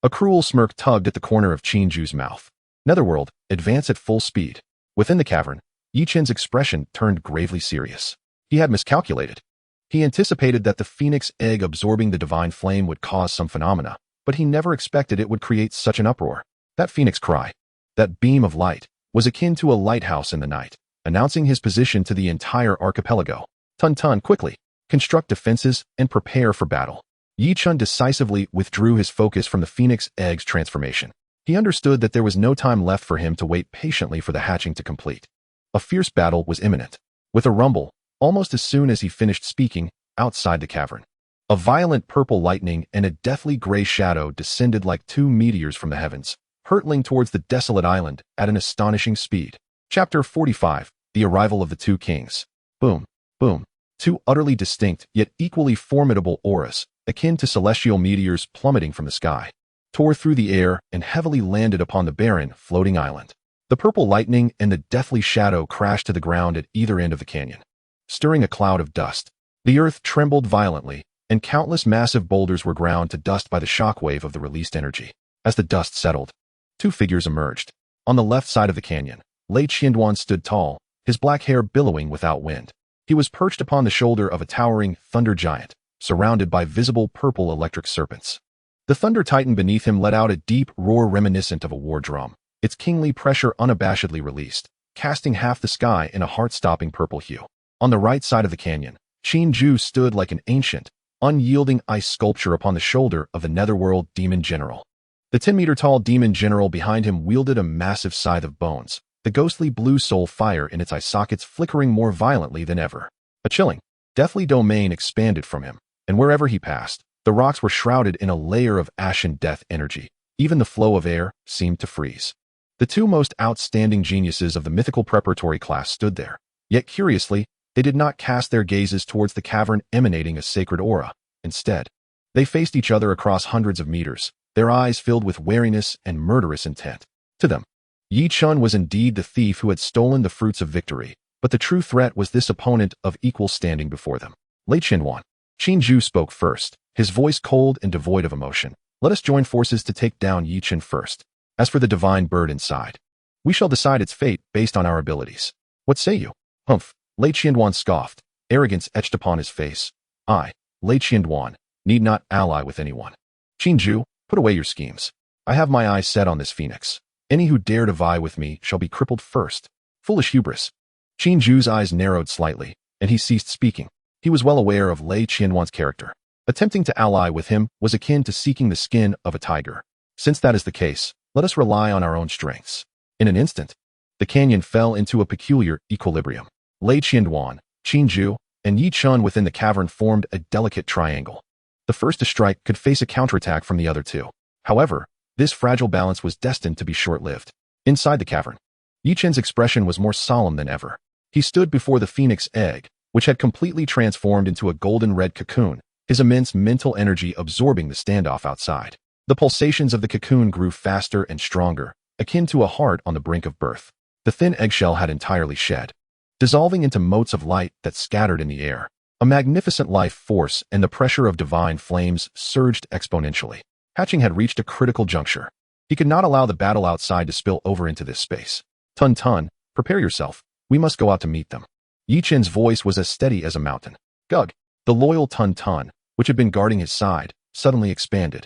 Speaker 1: A cruel smirk tugged at the corner of Qin Zhu's mouth. Netherworld, advance at full speed. Within the cavern, Yi Chen's expression turned gravely serious. He had miscalculated. He anticipated that the phoenix egg absorbing the divine flame would cause some phenomena, but he never expected it would create such an uproar. That phoenix cry, that beam of light, was akin to a lighthouse in the night, announcing his position to the entire archipelago. Tun-Tun, quickly, construct defenses and prepare for battle. Yi Chun decisively withdrew his focus from the phoenix egg's transformation. He understood that there was no time left for him to wait patiently for the hatching to complete. A fierce battle was imminent. With a rumble, almost as soon as he finished speaking, outside the cavern, a violent purple lightning and a deathly gray shadow descended like 2 meteors from the heavens, hurtling towards the desolate island at an astonishing speed. Chapter 45, The Arrival of the Two Kings. Boom, boom. 2 utterly distinct yet equally formidable auras, akin to celestial meteors plummeting from the sky, tore through the air and heavily landed upon the barren, floating island. The purple lightning and the deathly shadow crashed to the ground at either end of the canyon, stirring a cloud of dust. The earth trembled violently, and countless massive boulders were ground to dust by the shockwave of the released energy. As the dust settled, two figures emerged. On the left side of the canyon, Lei Qianduan stood tall, his black hair billowing without wind. He was perched upon the shoulder of a towering thunder giant, surrounded by visible purple electric serpents. The thunder titan beneath him let out a deep roar reminiscent of a war drum, its kingly pressure unabashedly released, casting half the sky in a heart-stopping purple hue. On the right side of the canyon, Qin Ju stood like an ancient, unyielding ice sculpture upon the shoulder of the netherworld demon general. The 10-meter-tall demon general behind him wielded a massive scythe of bones, the ghostly blue soul fire in its eye sockets flickering more violently than ever. A chilling, deathly domain expanded from him, and wherever he passed, the rocks were shrouded in a layer of ashen death energy. Even the flow of air seemed to freeze. The two most outstanding geniuses of the mythical preparatory class stood there, yet curiously, they did not cast their gazes towards the cavern emanating a sacred aura. Instead, they faced each other across hundreds of meters, their eyes filled with wariness and murderous intent. To them, Yi Chun was indeed the thief who had stolen the fruits of victory, but the true threat was this opponent of equal standing before them. Lei Qianduan. Qin Ju spoke first, his voice cold and devoid of emotion. Let us join forces to take down Yi Chen first. As for the divine bird inside, we shall decide its fate based on our abilities. What say you? Humph, Lei Qianduan scoffed, arrogance etched upon his face. I, Lei Qianduan, need not ally with anyone. Qin Ju, put away your schemes. I have my eyes set on this phoenix. Any who dare to vie with me shall be crippled first. Foolish hubris. Qin Ju's eyes narrowed slightly, and he ceased speaking. He was well aware of Lei Qianduan's character. Attempting to ally with him was akin to seeking the skin of a tiger. Since that is the case, let us rely on our own strengths. In an instant, the canyon fell into a peculiar equilibrium. Lei Qianduan, Qin Ju, and Yi Chun within the cavern formed a delicate triangle. The first to strike could face a counterattack from the other two. However, this fragile balance was destined to be short-lived. Inside the cavern, Yi Chen's expression was more solemn than ever. He stood before the phoenix egg, which had completely transformed into a golden-red cocoon, his immense mental energy absorbing the standoff outside. The pulsations of the cocoon grew faster and stronger, akin to a heart on the brink of birth. The thin eggshell had entirely shed, dissolving into motes of light that scattered in the air. A magnificent life force and the pressure of divine flames surged exponentially. Hatching had reached a critical juncture. He could not allow the battle outside to spill over into this space. Tun Tun, prepare yourself. We must go out to meet them. Yi Chen's voice was as steady as a mountain. Gug, the loyal Tun Tun, which had been guarding his side, suddenly expanded,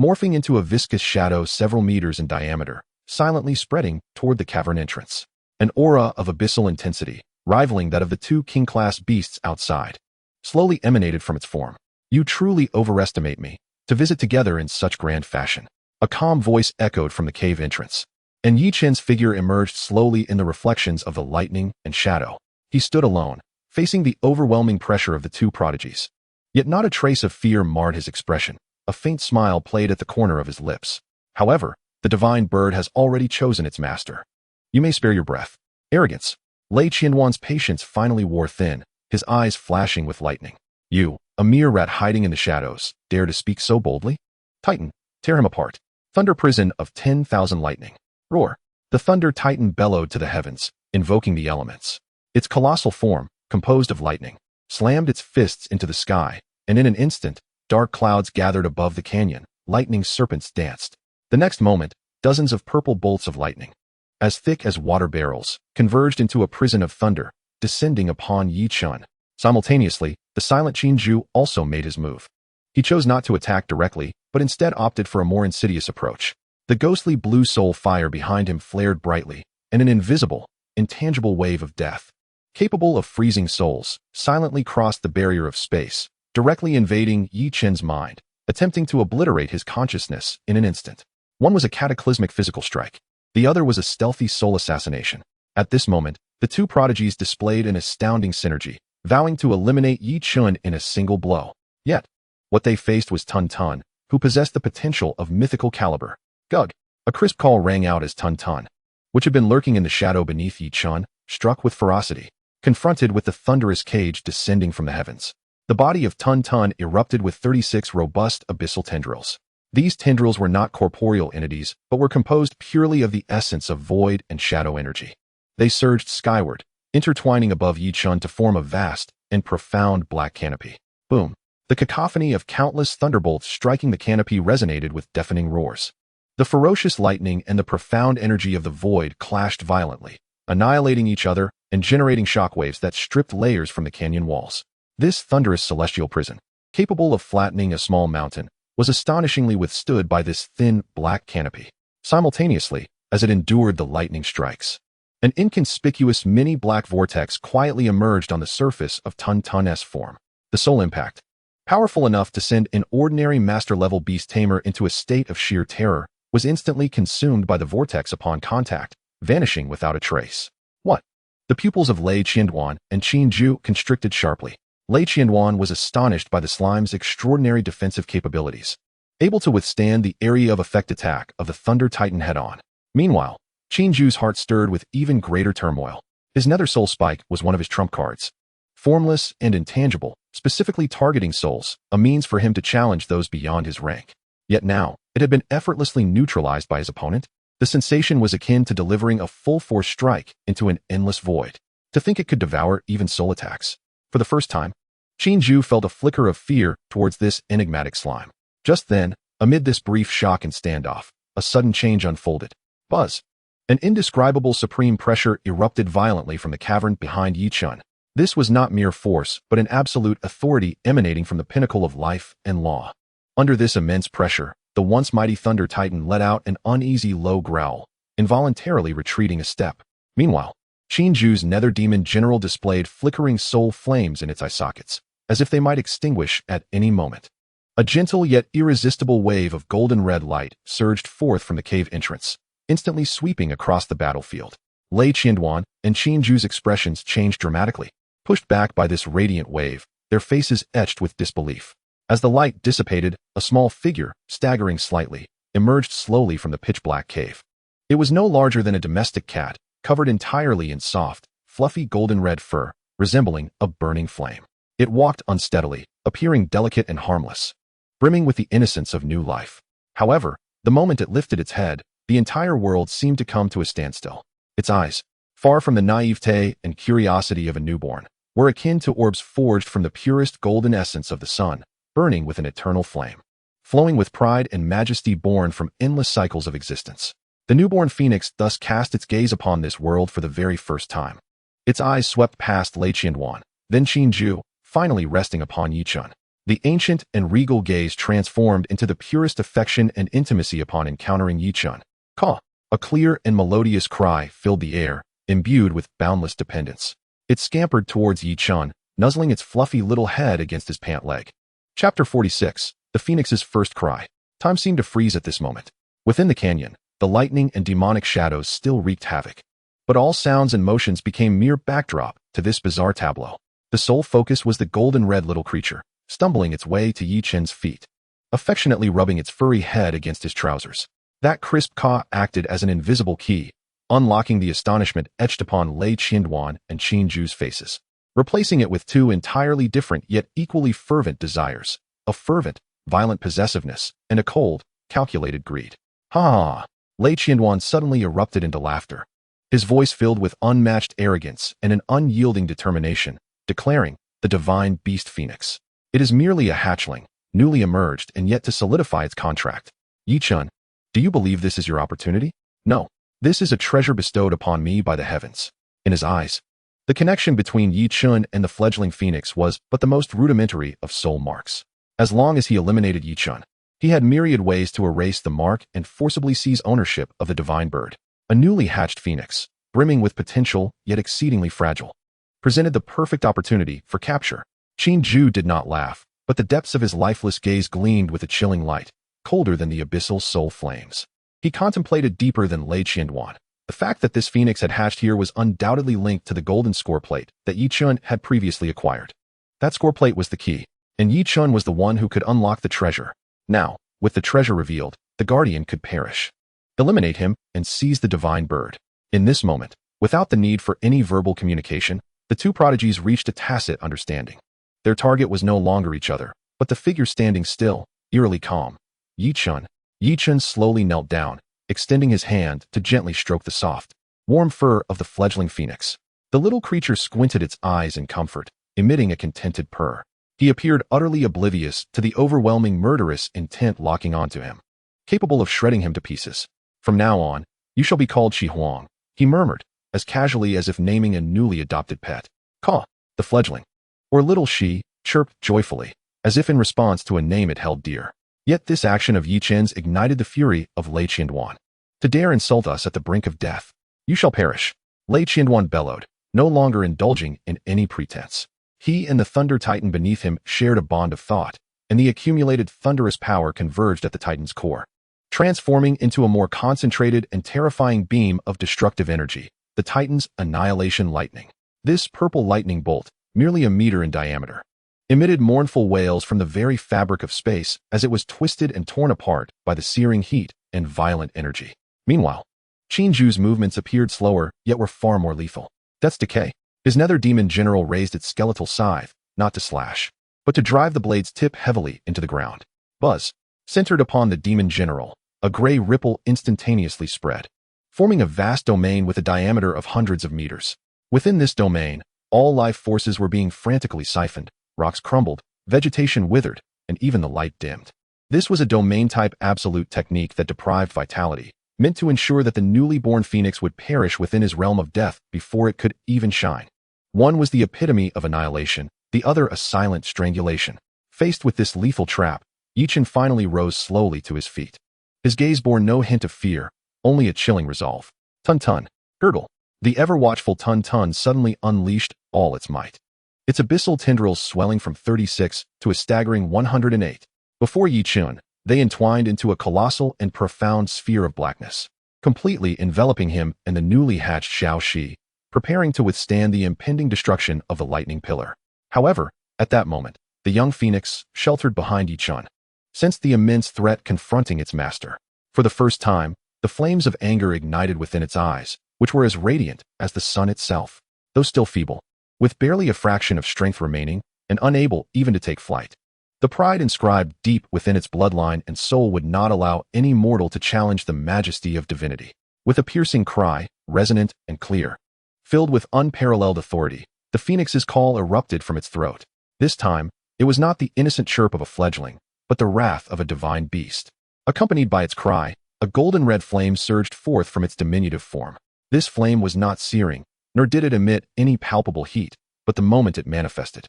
Speaker 1: morphing into a viscous shadow several meters in diameter, silently spreading toward the cavern entrance. An aura of abyssal intensity, rivaling that of the two king-class beasts outside, slowly emanated from its form. You truly overestimate me, to visit together in such grand fashion. A calm voice echoed from the cave entrance, and Yi Chen's figure emerged slowly in the reflections of the lightning and shadow. He stood alone, facing the overwhelming pressure of the two prodigies. Yet not a trace of fear marred his expression. A faint smile played at the corner of his lips. However, the divine bird has already chosen its master. You may spare your breath. Arrogance. Lei Qianduan's patience finally wore thin, his eyes flashing with lightning. You, a mere rat hiding in the shadows, dare to speak so boldly? Titan, tear him apart. Thunder prison of 10,000 lightning. Roar. The thunder titan bellowed to the heavens, invoking the elements. Its colossal form, composed of lightning, slammed its fists into the sky, and in an instant, dark clouds gathered above the canyon, lightning serpents danced. The next moment, dozens of purple bolts of lightning, as thick as water barrels, converged into a prison of thunder, descending upon Yi Chun. Simultaneously, the silent Qin Ju also made his move. He chose not to attack directly, but instead opted for a more insidious approach. The ghostly blue soul fire behind him flared brightly, and an invisible, intangible wave of death, capable of freezing souls, silently crossed the barrier of space, directly invading Yi Chen's mind, attempting to obliterate his consciousness in an instant. One was a cataclysmic physical strike. The other was a stealthy soul assassination. At this moment, the two prodigies displayed an astounding synergy, vowing to eliminate Yi Chun in a single blow. Yet, what they faced was Tun Tun, who possessed the potential of mythical caliber. Gug. A crisp call rang out as Tun Tun, which had been lurking in the shadow beneath Yi Chun, struck with ferocity, confronted with the thunderous cage descending from the heavens. The body of Tun Tun erupted with 36 robust abyssal tendrils. These tendrils were not corporeal entities, but were composed purely of the essence of void and shadow energy. They surged skyward, intertwining above Yichun to form a vast and profound black canopy. Boom! The cacophony of countless thunderbolts striking the canopy resonated with deafening roars. The ferocious lightning and the profound energy of the void clashed violently, annihilating each other and generating shockwaves that stripped layers from the canyon walls. This thunderous celestial prison, capable of flattening a small mountain, was astonishingly withstood by this thin, black canopy, simultaneously as it endured the lightning strikes. An inconspicuous mini-black vortex quietly emerged on the surface of Tun-Tun's form. The soul impact, powerful enough to send an ordinary master-level beast tamer into a state of sheer terror, was instantly consumed by the vortex upon contact, vanishing without a trace. What? The pupils of Lei Qianduan and Qin Ju constricted sharply. Lei Qianduan was astonished by the slime's extraordinary defensive capabilities, able to withstand the area of effect attack of the Thunder Titan head-on. Meanwhile, Qin Ju's heart stirred with even greater turmoil. His Nether Soul Spike was one of his trump cards. Formless and intangible, specifically targeting souls, a means for him to challenge those beyond his rank. Yet now, it had been effortlessly neutralized by his opponent. The sensation was akin to delivering a full-force strike into an endless void. To think it could devour even soul attacks. For the first time, Qin Ju felt a flicker of fear towards this enigmatic slime. Just then, amid this brief shock and standoff, a sudden change unfolded. Buzz! An indescribable supreme pressure erupted violently from the cavern behind Yichun. This was not mere force, but an absolute authority emanating from the pinnacle of life and law. Under this immense pressure, the once mighty Thunder Titan let out an uneasy low growl, involuntarily retreating a step. Meanwhile, Qin Ju's Nether Demon General displayed flickering soul flames in its eye sockets, as if they might extinguish at any moment. A gentle yet irresistible wave of golden red light surged forth from the cave entrance, instantly sweeping across the battlefield. Lei Qianduan and Qin Ju's expressions changed dramatically. Pushed back by this radiant wave, their faces etched with disbelief. As the light dissipated, a small figure, staggering slightly, emerged slowly from the pitch-black cave. It was no larger than a domestic cat, covered entirely in soft, fluffy golden red fur, resembling a burning flame. It walked unsteadily, appearing delicate and harmless, brimming with the innocence of new life. However, the moment it lifted its head, the entire world seemed to come to a standstill. Its eyes, far from the naivete and curiosity of a newborn, were akin to orbs forged from the purest golden essence of the sun, burning with an eternal flame, flowing with pride and majesty born from endless cycles of existence. The newborn phoenix thus cast its gaze upon this world for the very first time. Its eyes swept past Lei Qianduan, then Qin Ju, finally resting upon Yichun. The ancient and regal gaze transformed into the purest affection and intimacy upon encountering Yichun. Caw! A clear and melodious cry filled the air, imbued with boundless dependence. It scampered towards Yichun, nuzzling its fluffy little head against his pant leg. Chapter 46. The Phoenix's First Cry. Time seemed to freeze at this moment. Within the canyon, the lightning and demonic shadows still wreaked havoc. But all sounds and motions became mere backdrop to this bizarre tableau. The sole focus was the golden red little creature, stumbling its way to Yichun's feet, affectionately rubbing its furry head against his trousers. That crisp caw acted as an invisible key, unlocking the astonishment etched upon Lei Qianduan and Qin Ju's faces, replacing it with two entirely different yet equally fervent desires, a fervent, violent possessiveness, and a cold, calculated greed. Ha! Lei Qianduan suddenly erupted into laughter, his voice filled with unmatched arrogance and an unyielding determination, declaring, "The divine beast phoenix. It is merely a hatchling, newly emerged and yet to solidify its contract. Yichun, do you believe this is your opportunity? No. This is a treasure bestowed upon me by the heavens." In his eyes, the connection between Yichun and the fledgling phoenix was but the most rudimentary of soul marks. As long as he eliminated Yichun, he had myriad ways to erase the mark and forcibly seize ownership of the divine bird. A newly hatched phoenix, brimming with potential yet exceedingly fragile, presented the perfect opportunity for capture. Qin Ju did not laugh, but the depths of his lifeless gaze gleamed with a chilling light, colder than the abyssal soul flames. He contemplated deeper than Lei Qianduan. The fact that this phoenix had hatched here was undoubtedly linked to the golden score plate that Yichun had previously acquired. That score plate was the key, and Yichun was the one who could unlock the treasure. Now, with the treasure revealed, the guardian could perish. Eliminate him and seize the divine bird. In this moment, without the need for any verbal communication, the two prodigies reached a tacit understanding. Their target was no longer each other, but the figure standing still, eerily calm. Yi-chun. Yi-chun slowly knelt down, extending his hand to gently stroke the soft, warm fur of the fledgling phoenix. The little creature squinted its eyes in comfort, emitting a contented purr. He appeared utterly oblivious to the overwhelming murderous intent locking onto him, capable of shredding him to pieces. From now on, you shall be called Shi Huang, he murmured, as casually as if naming a newly adopted pet. Caw, the fledgling. Or little Shi, chirped joyfully, as if in response to a name it held dear. Yet this action of Yi-chun's ignited the fury of Lei Qianduan. To dare insult us at the brink of death, you shall perish. Lei Qianduan bellowed, no longer indulging in any pretense. He and the Thunder Titan beneath him shared a bond of thought, and the accumulated thunderous power converged at the Titan's core, transforming into a more concentrated and terrifying beam of destructive energy, the Titan's annihilation lightning. This purple lightning bolt, merely a meter in diameter, emitted mournful wails from the very fabric of space as it was twisted and torn apart by the searing heat and violent energy. Meanwhile, Qinju's movements appeared slower, yet were far more lethal. That's decay. His nether demon general raised its skeletal scythe, not to slash, but to drive the blade's tip heavily into the ground. Buzz, centered upon the demon general, a gray ripple instantaneously spread, forming a vast domain with a diameter of hundreds of meters. Within this domain, all life forces were being frantically siphoned, rocks crumbled, vegetation withered, and even the light dimmed. This was a domain-type absolute technique that deprived vitality, meant to ensure that the newly born phoenix would perish within his realm of death before it could even shine. One was the epitome of annihilation, the other a silent strangulation. Faced with this lethal trap, Yi-chun finally rose slowly to his feet. His gaze bore no hint of fear, only a chilling resolve. Tun-tun, gurgle. The ever-watchful Tun-tun suddenly unleashed all its might, its abyssal tendrils swelling from 36 to a staggering 108. Before Yi-chun, they entwined into a colossal and profound sphere of blackness, completely enveloping him and the newly hatched Xiaoxi, preparing to withstand the impending destruction of the lightning pillar. However, at that moment, the young phoenix, sheltered behind Yi-chun, sensed the immense threat confronting its master. For the first time, the flames of anger ignited within its eyes, which were as radiant as the sun itself, though still feeble, with barely a fraction of strength remaining, and unable even to take flight. The pride inscribed deep within its bloodline and soul would not allow any mortal to challenge the majesty of divinity. With a piercing cry, resonant and clear, filled with unparalleled authority, the phoenix's call erupted from its throat. This time, it was not the innocent chirp of a fledgling, but the wrath of a divine beast. Accompanied by its cry, a golden red flame surged forth from its diminutive form. This flame was not searing, nor did it emit any palpable heat, but the moment it manifested,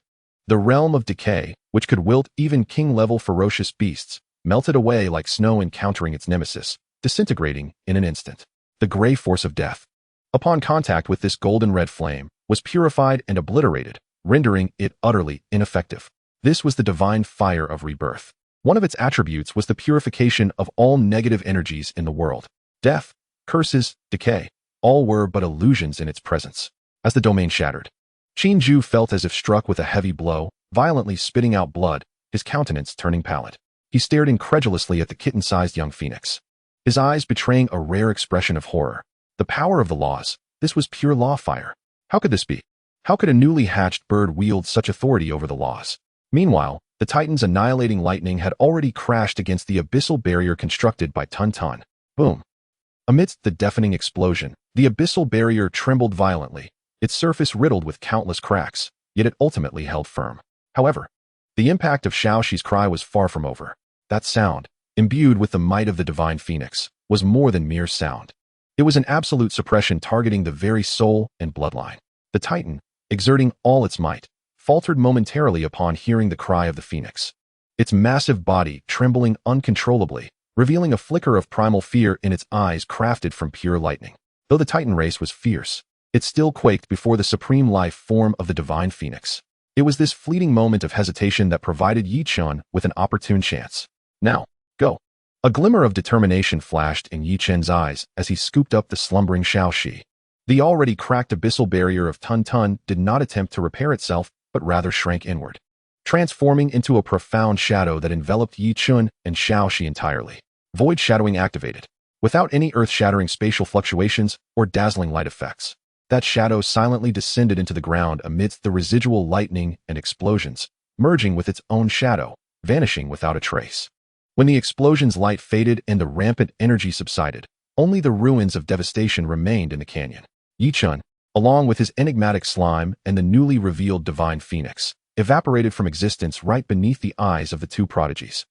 Speaker 1: the realm of decay, which could wilt even king-level ferocious beasts, melted away like snow encountering its nemesis, disintegrating in an instant. The gray force of death, upon contact with this golden red flame, was purified and obliterated, rendering it utterly ineffective. This was the divine fire of rebirth. One of its attributes was the purification of all negative energies in the world. Death, curses, decay, all were but illusions in its presence. As the domain shattered, Qinju felt as if struck with a heavy blow, violently spitting out blood, his countenance turning pallid. He stared incredulously at the kitten-sized young phoenix, his eyes betraying a rare expression of horror. The power of the laws, this was pure law fire. How could this be? How could a newly hatched bird wield such authority over the laws? Meanwhile, the Titan's annihilating lightning had already crashed against the abyssal barrier constructed by Tun-tun. Boom! Amidst the deafening explosion, the abyssal barrier trembled violently, its surface riddled with countless cracks, yet it ultimately held firm. However, the impact of Xiaoxi's cry was far from over. That sound, imbued with the might of the divine phoenix, was more than mere sound. It was an absolute suppression targeting the very soul and bloodline. The Titan, exerting all its might, faltered momentarily upon hearing the cry of the phoenix, its massive body trembling uncontrollably, revealing a flicker of primal fear in its eyes crafted from pure lightning. Though the Titan race was fierce, it still quaked before the supreme life form of the divine phoenix. It was this fleeting moment of hesitation that provided Yi-chun with an opportune chance. Now, go. A glimmer of determination flashed in Yi-chun's eyes as he scooped up the slumbering Xiaoxi. The already cracked abyssal barrier of Tun-tun did not attempt to repair itself, but rather shrank inward, transforming into a profound shadow that enveloped Yi-chun and Xiaoxi entirely. Void shadowing activated, without any earth-shattering spatial fluctuations or dazzling light effects. That shadow silently descended into the ground amidst the residual lightning and explosions, merging with its own shadow, vanishing without a trace. When the explosion's light faded and the rampant energy subsided, only the ruins of devastation remained in the canyon. Yichun, along with his enigmatic slime and the newly revealed divine phoenix, evaporated from existence right beneath the eyes of the two prodigies.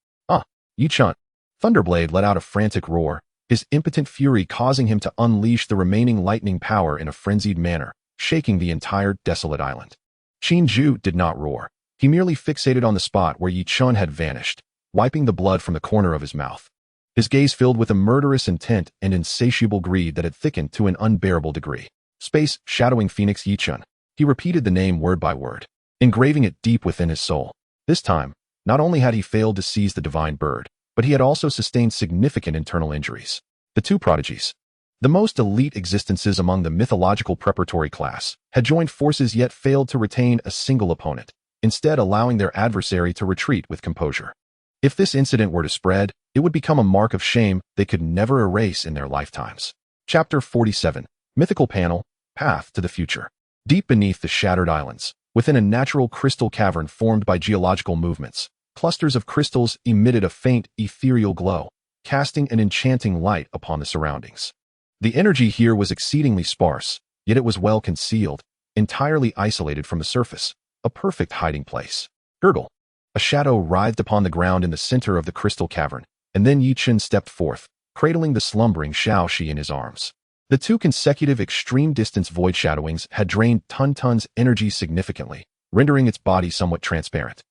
Speaker 1: Yichun! Thunderblade let out a frantic roar, his impotent fury causing him to unleash the remaining lightning power in a frenzied manner, shaking the entire desolate island. Qinju did not roar. He merely fixated on the spot where Yichun had vanished, wiping the blood from the corner of his mouth. His gaze filled with a murderous intent and insatiable greed that had thickened to an unbearable degree. Space, shadowing Phoenix Yichun. He repeated the name word by word, engraving it deep within his soul. This time, not only had he failed to seize the divine bird, but he had also sustained significant internal injuries. The two prodigies, the most elite existences among the mythological preparatory class, had joined forces yet failed to retain a single opponent, instead allowing their adversary to retreat with composure. If this incident were to spread, it would become a mark of shame they could never erase in their lifetimes. Chapter 47. Mythical Panel, Path to the Future. Deep beneath the shattered islands, within a natural crystal cavern formed by geological movements, clusters of crystals emitted a faint, ethereal glow, casting an enchanting light upon the surroundings. The energy here was exceedingly sparse, yet it was well concealed, entirely isolated from the surface, a perfect hiding place. Gurgle. A shadow writhed upon the ground in the center of the crystal cavern, and then Yichun stepped forth, cradling the slumbering Xiaoxi in his arms. The two consecutive extreme-distance void shadowings had drained Tuntun's energy significantly, rendering its body somewhat transparent.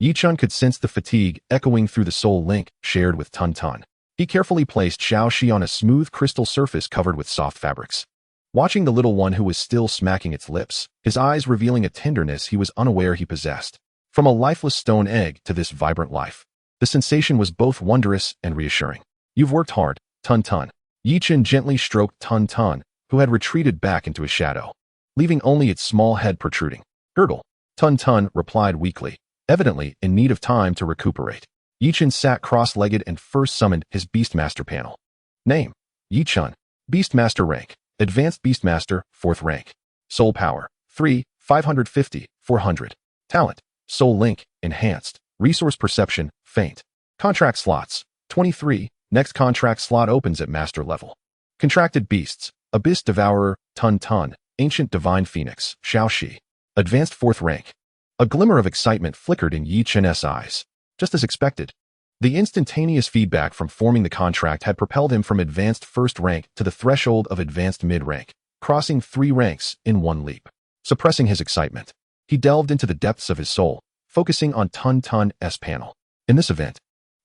Speaker 1: Yichun could sense the fatigue echoing through the soul link shared with Tuntun. He carefully placed Xiaoxi on a smooth crystal surface covered with soft fabrics. Watching the little one who was still smacking its lips, his eyes revealing a tenderness he was unaware he possessed. From a lifeless stone egg to this vibrant life, the sensation was both wondrous and reassuring. You've worked hard, Tuntun. Yichun gently stroked Tuntun, who had retreated back into his shadow, leaving only its small head protruding. Gurgle. Tuntun replied weakly, evidently in need of time to recuperate. Yichun sat cross-legged and first summoned his Beastmaster panel. Name: Yichun. Beastmaster rank: Advanced Beastmaster, 4th rank. Soul power: 3, 550, 400. Talent: Soul Link, Enhanced. Resource Perception, Faint. Contract slots: 23. Next contract slot opens at Master level. Contracted beasts: Abyss Devourer, Tuntun, Ancient Divine Phoenix, Xiaoxi. Advanced 4th rank. A glimmer of excitement flickered in Yichun's eyes. Just as expected, the instantaneous feedback from forming the contract had propelled him from Advanced 1st rank to the threshold of Advanced mid-rank, crossing 3 ranks in one leap. Suppressing his excitement, he delved into the depths of his soul, focusing on Tuntun's panel. In this event,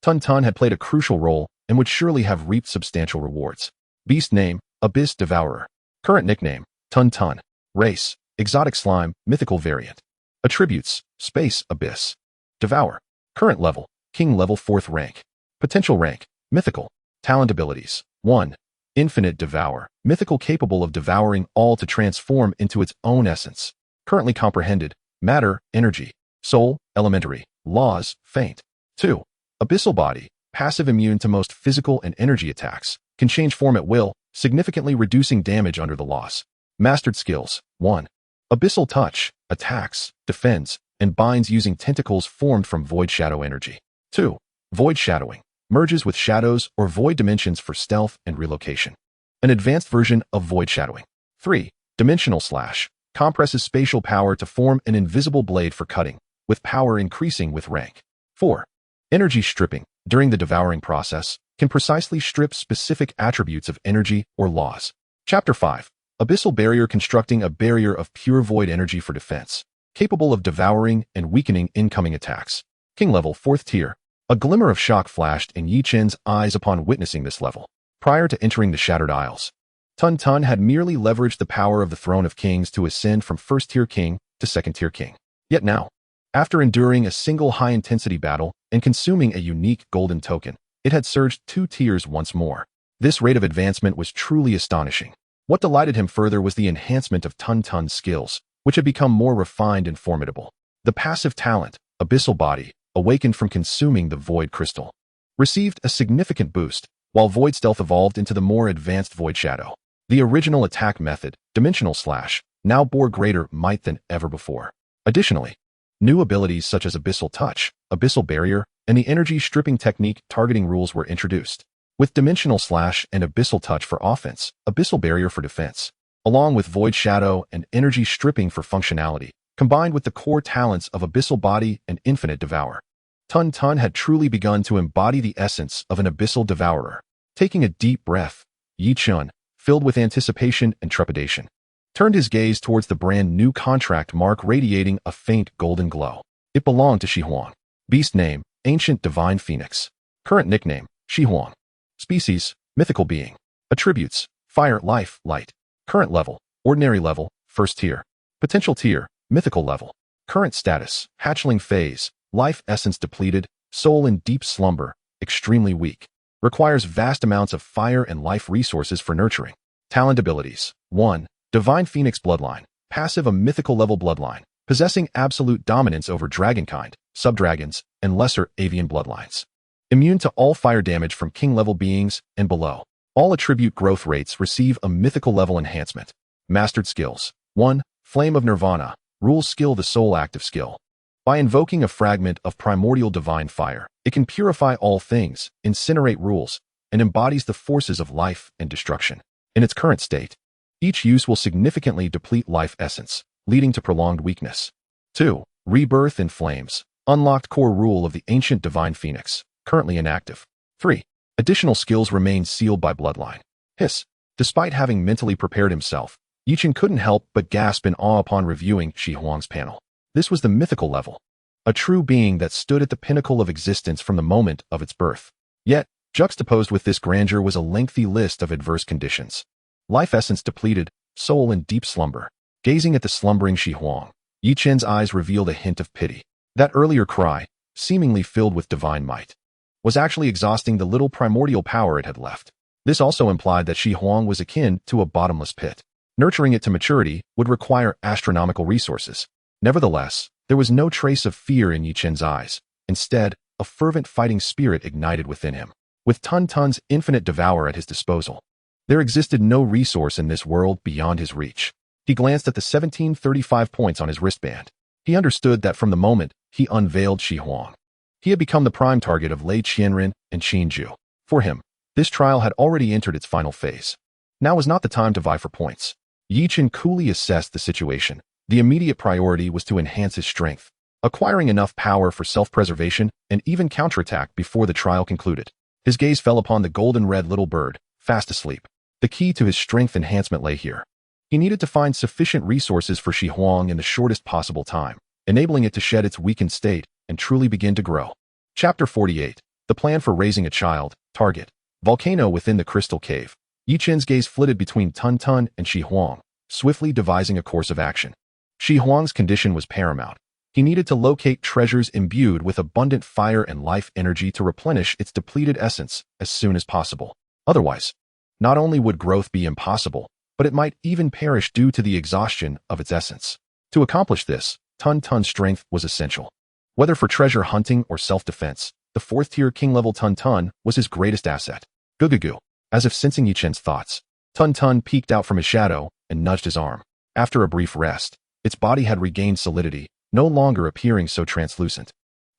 Speaker 1: Tuntun had played a crucial role and would surely have reaped substantial rewards. Beast name: Abyss Devourer. Current nickname: Tuntun. Race: Exotic Slime, Mythical Variant. Attributes: Space Abyss. Devour. Current level: King level 4th rank. Potential rank: Mythical. Talent abilities: 1. Infinite Devour. Mythical, capable of devouring all to transform into its own essence. Currently comprehended: Matter, Energy. Soul, Elementary. Laws, Faint. 2. Abyssal Body. Passive, immune to most physical and energy attacks. Can change form at will, significantly reducing damage under the loss. Mastered skills: 1. Abyssal Touch. Attacks, defends, and binds using tentacles formed from void shadow energy. 2. Void Shadowing. Merges with shadows or void dimensions for stealth and relocation. An advanced version of void shadowing. 3. Dimensional Slash. Compresses spatial power to form an invisible blade for cutting, with power increasing with rank. 4. Energy Stripping. During the devouring process, can precisely strip specific attributes of energy or laws. Chapter 5. Abyssal Barrier. Constructing a barrier of pure void energy for defense, capable of devouring and weakening incoming attacks. King level 4th tier. A glimmer of shock flashed in Yichun's eyes upon witnessing this level. Prior to entering the Shattered Isles, Tuntun had merely leveraged the power of the Throne of Kings to ascend from 1st-tier king to 2nd-tier king. Yet now, after enduring a single high-intensity battle and consuming a unique golden token, it had surged 2 tiers once more. This rate of advancement was truly astonishing. What delighted him further was the enhancement of Tuntun's skills, which had become more refined and formidable. The passive talent, Abyssal Body, awakened from consuming the Void Crystal, received a significant boost, while Void Stealth evolved into the more advanced Void Shadow. The original attack method, Dimensional Slash, now bore greater might than ever before. Additionally, New abilities such as Abyssal Touch, Abyssal Barrier, and the energy stripping technique targeting rules were introduced. With Dimensional Slash and Abyssal Touch for offense, Abyssal Barrier for defense, along with Void Shadow and energy stripping for functionality, combined with the core talents of Abyssal Body and Infinite Devour. Tun Tun had truly begun to embody the essence of an Abyssal Devourer. Taking a deep breath, Yi Chun, filled with anticipation and trepidation, turned his gaze towards the brand new contract mark radiating a faint golden glow. It belonged to Shi Huang. Beast name, Ancient Divine Phoenix. Current nickname, Shi Huang. Species, mythical being. Attributes, fire, life, light. Current level, ordinary level, first tier. Potential tier, mythical level. Current status, hatchling phase, life essence depleted, soul in deep slumber, extremely weak. Requires vast amounts of fire and life resources for nurturing. Talent abilities. 1. Divine Phoenix Bloodline. Passive, a mythical level bloodline, possessing absolute dominance over dragonkind, subdragons, and lesser avian bloodlines. Immune to all fire damage from king-level beings and below. All attribute growth rates receive a mythical level enhancement. Mastered skills. 1. Flame of Nirvana. Rules skill, the soul active skill. By invoking a fragment of primordial divine fire, it can purify all things, incinerate rules, and embodies the forces of life and destruction. In its current state, each use will significantly deplete life essence, leading to prolonged weakness. 2. Rebirth in Flames. Unlocked core rule of the Ancient Divine Phoenix, currently inactive. 3. Additional skills remain sealed by bloodline. Hiss. Despite having mentally prepared himself, Yichen couldn't help but gasp in awe upon reviewing Shi Huang's panel. This was the mythical level, a true being that stood at the pinnacle of existence from the moment of its birth. Yet, juxtaposed with this grandeur was a lengthy list of adverse conditions. Life essence depleted, soul in deep slumber. Gazing at the slumbering Shi Huang, Yi Chen's eyes revealed a hint of pity. That earlier cry, seemingly filled with divine might, was actually exhausting the little primordial power it had left. This also implied that Shi Huang was akin to a bottomless pit. Nurturing it to maturity would require astronomical resources. Nevertheless, there was no trace of fear in Yi Chen's eyes. Instead, a fervent fighting spirit ignited within him. With Tun Tun's infinite devour at his disposal, there existed no resource in this world beyond his reach. He glanced at the 1735 points on his wristband. He understood that from the moment he unveiled Shi Huang, he had become the prime target of Lei Qianren and Qin Ju. For him, this trial had already entered its final phase. Now was not the time to vie for points. Yi Chen coolly assessed the situation. The immediate priority was to enhance his strength, acquiring enough power for self-preservation and even counterattack before the trial concluded. His gaze fell upon the golden-red little bird, fast asleep. The key to his strength enhancement lay here. He needed to find sufficient resources for Shi Huang in the shortest possible time, enabling it to shed its weakened state and truly begin to grow. Chapter 48. The Plan for Raising a Child. Target. Volcano within the Crystal Cave. Yi Chen's gaze flitted between Tun Tun and Shi Huang, swiftly devising a course of action. Shi Huang's condition was paramount. He needed to locate treasures imbued with abundant fire and life energy to replenish its depleted essence as soon as possible. Otherwise, not only would growth be impossible, but it might even perish due to the exhaustion of its essence. To accomplish this, Tun Tun's strength was essential. Whether for treasure hunting or self-defense, the fourth-tier king-level Tun Tun was his greatest asset. Gugugu. As if sensing Yi Chen's thoughts, Tun Tun peeked out from his shadow and nudged his arm. After a brief rest, its body had regained solidity, no longer appearing so translucent,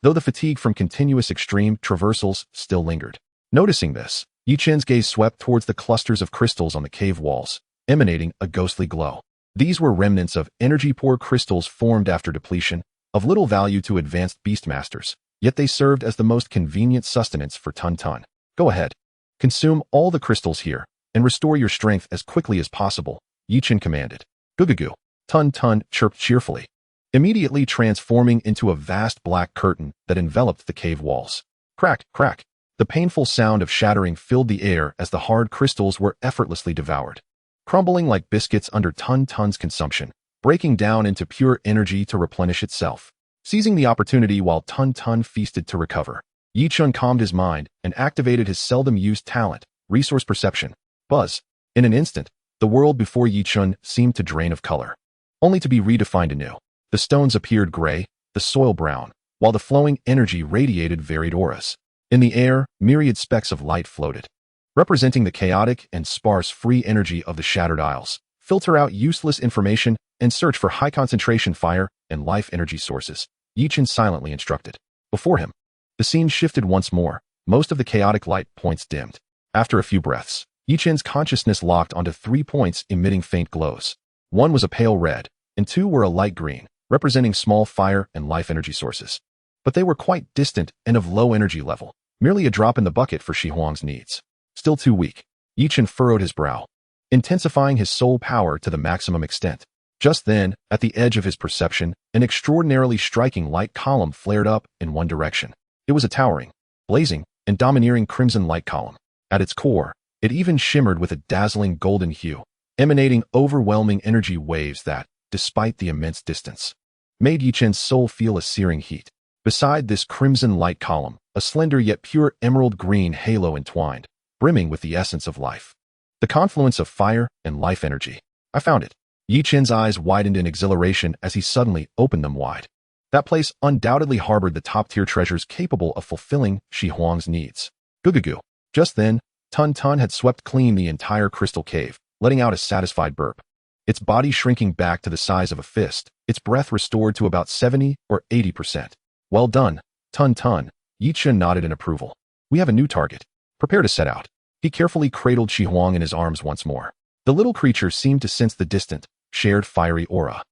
Speaker 1: though the fatigue from continuous extreme traversals still lingered. Noticing this, Yi Chen's gaze swept towards the clusters of crystals on the cave walls, emanating a ghostly glow. These were remnants of energy-poor crystals formed after depletion, of little value to advanced beastmasters, yet they served as the most convenient sustenance for Tun Tun. Go ahead. Consume all the crystals here, and restore your strength as quickly as possible, Yi Chen commanded. Gugugu. Tun Tun chirped cheerfully, immediately transforming into a vast black curtain that enveloped the cave walls. Crack, crack. The painful sound of shattering filled the air as the hard crystals were effortlessly devoured, crumbling like biscuits under Tun Tun's consumption, breaking down into pure energy to replenish itself. Seizing the opportunity while Tun Tun feasted to recover, Yi Chen calmed his mind and activated his seldom-used talent, resource perception. Buzz. In an instant, the world before Yi Chen seemed to drain of color, only to be redefined anew. The stones appeared gray, the soil brown, while the flowing energy radiated varied auras. In the air, myriad specks of light floated, representing the chaotic and sparse free energy of the Shattered Isles. Filter out useless information and search for high-concentration fire and life energy sources. Yi-Chen silently instructed. Before him, the scene shifted once more. Most of the chaotic light points dimmed. After a few breaths, Yi-Chen's consciousness locked onto 3 points emitting faint glows. One was a pale red, and 2 were a light green, representing small fire and life energy sources. But they were quite distant and of low energy level, merely a drop in the bucket for Shi Huang's needs. Still too weak. Yi-Chen furrowed his brow, intensifying his soul power to the maximum extent. Just then, at the edge of his perception, an extraordinarily striking light column flared up in one direction. It was a towering, blazing, and domineering crimson light column. At its core, it even shimmered with a dazzling golden hue, emanating overwhelming energy waves that, despite the immense distance, made Yi-Chen's soul feel a searing heat. Beside this crimson light column, a slender yet pure emerald green halo entwined, brimming with the essence of life. The confluence of fire and life energy. I found it. Yi-Chen's eyes widened in exhilaration as he suddenly opened them wide. That place undoubtedly harbored the top-tier treasures capable of fulfilling Shi Huang's needs. Goo-goo-goo. Just then, Tun-Tun had swept clean the entire crystal cave, letting out a satisfied burp. Its body shrinking back to the size of a fist, its breath restored to about 70 or 80%. Well done, Tun-Tun. Yi-Chen nodded in approval. We have a new target. Prepare to set out. He carefully cradled Shi Huang in his arms once more. The little creature seemed to sense the distant, shared fiery aura.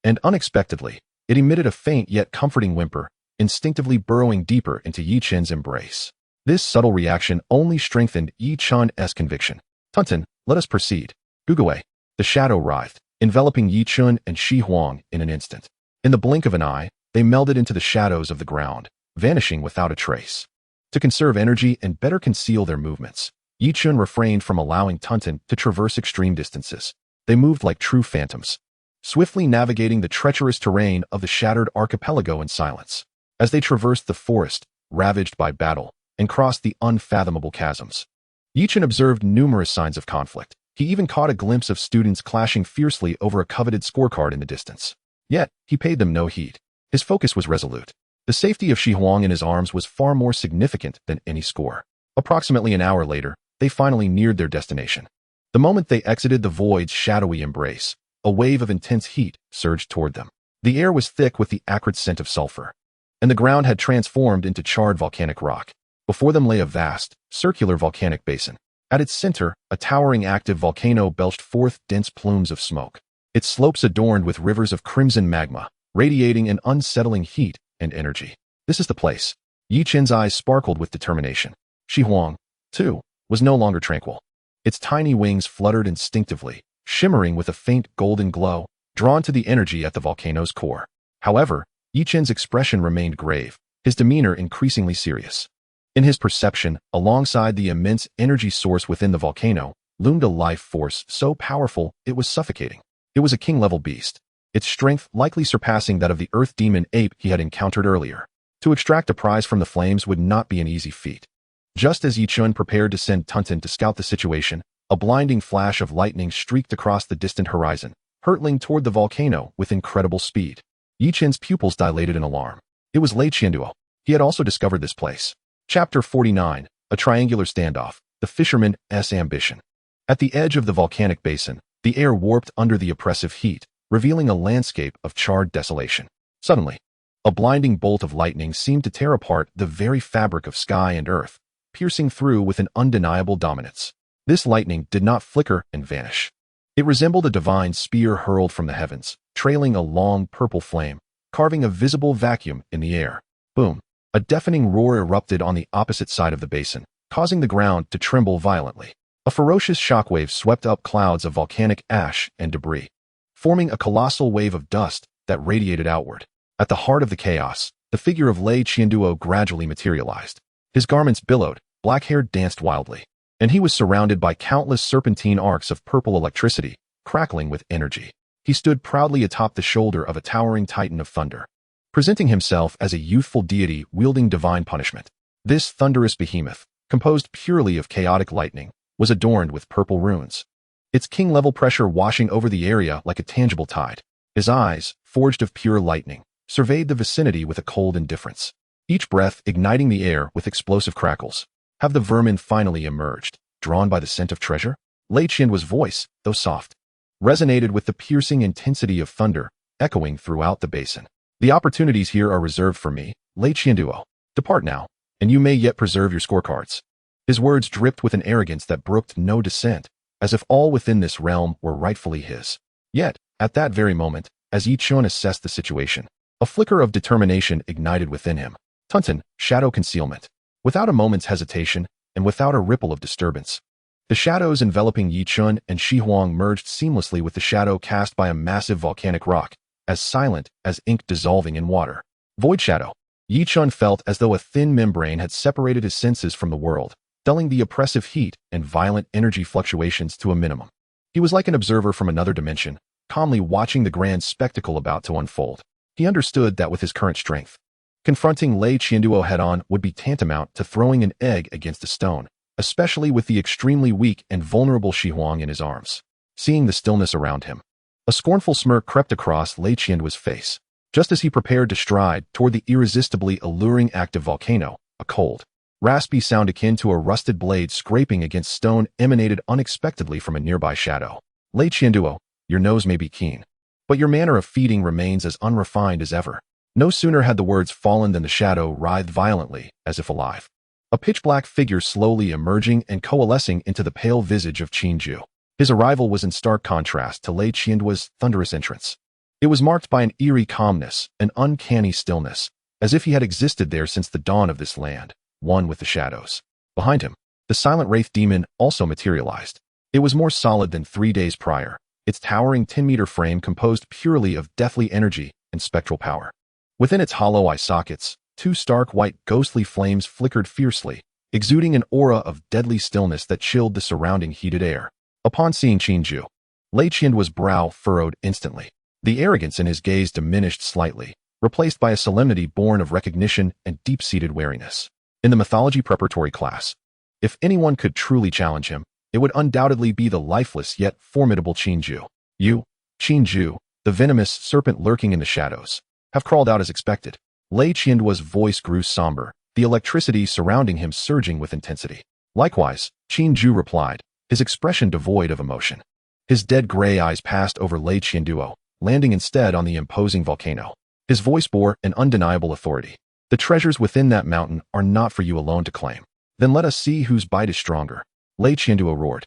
Speaker 1: And unexpectedly, it emitted a faint yet comforting whimper, instinctively burrowing deeper into Yi-Chen's embrace. This subtle reaction only strengthened Yi-Chen's conviction. Tun-Tun, let us proceed. Gugaway. The shadow writhed, enveloping Yi-Chen and Shi Huang in an instant. In the blink of an eye, they melded into the shadows of the ground, vanishing without a trace. To conserve energy and better conceal their movements, Yi-Chen refrained from allowing Tun-Tun to traverse extreme distances. They moved like true phantoms, swiftly navigating the treacherous terrain of the shattered archipelago in silence. As they traversed the forest, ravaged by battle, and crossed the unfathomable chasms, Yi-Chen observed numerous signs of conflict. He even caught a glimpse of students clashing fiercely over a coveted scorecard in the distance. Yet, he paid them no heed. His focus was resolute. The safety of Shi Huang in his arms was far more significant than any score. Approximately an hour later, they finally neared their destination. The moment they exited the void's shadowy embrace, a wave of intense heat surged toward them. The air was thick with the acrid scent of sulfur, and the ground had transformed into charred volcanic rock. Before them lay a vast, circular volcanic basin. At its center, a towering active volcano belched forth dense plumes of smoke. Its slopes adorned with rivers of crimson magma, radiating an unsettling heat and energy. This is the place. Yi-Chen's eyes sparkled with determination. Shi Huang, too, was no longer tranquil. Its tiny wings fluttered instinctively, shimmering with a faint golden glow, drawn to the energy at the volcano's core. However, Yi-Chen's expression remained grave, his demeanor increasingly serious. In his perception, alongside the immense energy source within the volcano, loomed a life force so powerful it was suffocating. It was a king-level beast, its strength likely surpassing that of the earth demon ape he had encountered earlier. To extract a prize from the flames would not be an easy feat. Just as Yi-Chen prepared to send Tun-Tun to scout the situation, a blinding flash of lightning streaked across the distant horizon, hurtling toward the volcano with incredible speed. Yi-Chen's pupils dilated in alarm. It was Lei Qianduo. He had also discovered this place. Chapter 49, A Triangular Standoff, The Fisherman's Ambition. At the edge of the volcanic basin, the air warped under the oppressive heat, revealing a landscape of charred desolation. Suddenly, a blinding bolt of lightning seemed to tear apart the very fabric of sky and earth, piercing through with an undeniable dominance. This lightning did not flicker and vanish. It resembled a divine spear hurled from the heavens, trailing a long purple flame, carving a visible vacuum in the air. Boom! A deafening roar erupted on the opposite side of the basin, causing the ground to tremble violently. A ferocious shockwave swept up clouds of volcanic ash and debris, forming a colossal wave of dust that radiated outward. At the heart of the chaos, the figure of Lei Qianduo gradually materialized. His garments billowed, black hair danced wildly, and he was surrounded by countless serpentine arcs of purple electricity, crackling with energy. He stood proudly atop the shoulder of a towering titan of thunder, presenting himself as a youthful deity wielding divine punishment. This thunderous behemoth, composed purely of chaotic lightning, was adorned with purple runes, its king-level pressure washing over the area like a tangible tide. His eyes, forged of pure lightning, surveyed the vicinity with a cold indifference, each breath igniting the air with explosive crackles. Have the vermin finally emerged, drawn by the scent of treasure? Lei Qianduo's voice, though soft, resonated with the piercing intensity of thunder, echoing throughout the basin. The opportunities here are reserved for me, Lei Qianduo. Depart now, and you may yet preserve your scorecards. His words dripped with an arrogance that brooked no dissent, as if all within this realm were rightfully his. Yet, at that very moment, as Yi Chun assessed the situation, a flicker of determination ignited within him. Tunton, shadow concealment. Without a moment's hesitation, and without a ripple of disturbance, the shadows enveloping Yi Chun and Shi Huang merged seamlessly with the shadow cast by a massive volcanic rock, as silent as ink dissolving in water. Void shadow. Yi Chun felt as though a thin membrane had separated his senses from the world, dulling the oppressive heat and violent energy fluctuations to a minimum. He was like an observer from another dimension, calmly watching the grand spectacle about to unfold. He understood that with his current strength, confronting Lei Qianduo head-on would be tantamount to throwing an egg against a stone, especially with the extremely weak and vulnerable Shi Huang in his arms. Seeing the stillness around him, a scornful smirk crept across Lei Qianduo's face. Just as he prepared to stride toward the irresistibly alluring active volcano, a cold, raspy sound akin to a rusted blade scraping against stone emanated unexpectedly from a nearby shadow. Lei Qianduo, your nose may be keen, but your manner of feeding remains as unrefined as ever. No sooner had the words fallen than the shadow writhed violently, as if alive. A pitch-black figure slowly emerging and coalescing into the pale visage of Qin Ju. His arrival was in stark contrast to Lei Qianduo's thunderous entrance. It was marked by an eerie calmness, an uncanny stillness, as if he had existed there since the dawn of this land, one with the shadows. Behind him, the silent wraith demon also materialized. It was more solid than 3 days prior, its towering 10-meter frame composed purely of deathly energy and spectral power. Within its hollow eye sockets, 2 stark white ghostly flames flickered fiercely, exuding an aura of deadly stillness that chilled the surrounding heated air. Upon seeing Qin Ju, Lei Qianduo's brow furrowed instantly. The arrogance in his gaze diminished slightly, replaced by a solemnity born of recognition and deep-seated wariness. In the mythology preparatory class, if anyone could truly challenge him, it would undoubtedly be the lifeless yet formidable Qin Ju. You, Qin Ju, the venomous serpent lurking in the shadows, have crawled out as expected. Lei Qianduo's voice grew somber, the electricity surrounding him surging with intensity. Likewise, Qin Ju replied, his expression devoid of emotion. His dead gray eyes passed over Lei Qianduo, landing instead on the imposing volcano. His voice bore an undeniable authority. The treasures within that mountain are not for you alone to claim. Then let us see whose bite is stronger. Lei Qianduo roared,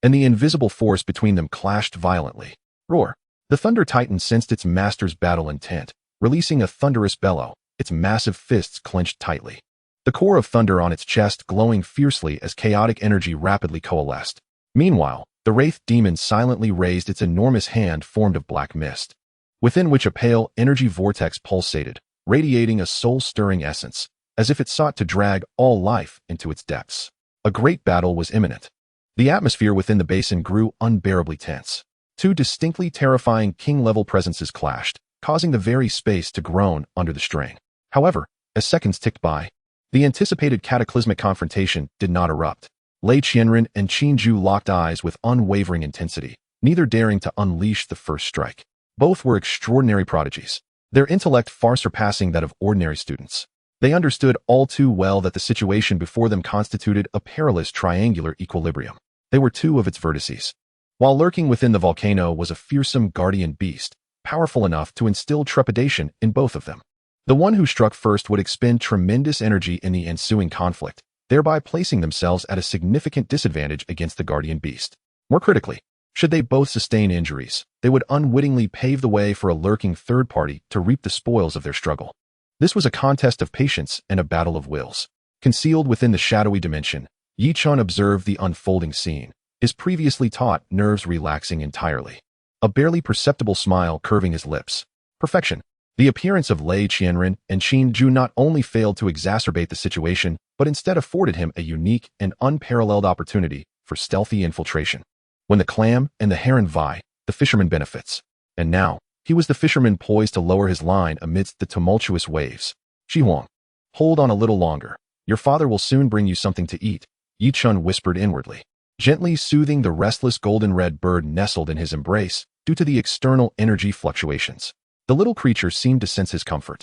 Speaker 1: and the invisible force between them clashed violently. Roar. The Thunder Titan sensed its master's battle intent, releasing a thunderous bellow, its massive fists clenched tightly. The core of thunder on its chest glowing fiercely as chaotic energy rapidly coalesced. Meanwhile, the wraith demon silently raised its enormous hand formed of black mist, within which a pale energy vortex pulsated, radiating a soul-stirring essence, as if it sought to drag all life into its depths. A great battle was imminent. The atmosphere within the basin grew unbearably tense. 2 distinctly terrifying king-level presences clashed, causing the very space to groan under the strain. However, as seconds ticked by, the anticipated cataclysmic confrontation did not erupt. Lei Qianren and Qin Ju locked eyes with unwavering intensity, neither daring to unleash the first strike. Both were extraordinary prodigies, their intellect far surpassing that of ordinary students. They understood all too well that the situation before them constituted a perilous triangular equilibrium. They were 2 of its vertices. While lurking within the volcano was a fearsome guardian beast, powerful enough to instill trepidation in both of them. The one who struck first would expend tremendous energy in the ensuing conflict, thereby placing themselves at a significant disadvantage against the guardian beast. More critically, should they both sustain injuries, they would unwittingly pave the way for a lurking third party to reap the spoils of their struggle. This was a contest of patience and a battle of wills. Concealed within the shadowy dimension, Yi Chun observed the unfolding scene, his previously taut nerves relaxing entirely. A barely perceptible smile curving his lips. Perfection. The appearance of Lei Qianren and Qin Ju not only failed to exacerbate the situation, but instead afforded him a unique and unparalleled opportunity for stealthy infiltration. When the clam and the heron vie, the fisherman benefits. And now, he was the fisherman poised to lower his line amidst the tumultuous waves. Shi Huang, hold on a little longer. Your father will soon bring you something to eat, Yi Chun whispered inwardly, gently soothing the restless golden-red bird nestled in his embrace due to the external energy fluctuations. The little creature seemed to sense his comfort,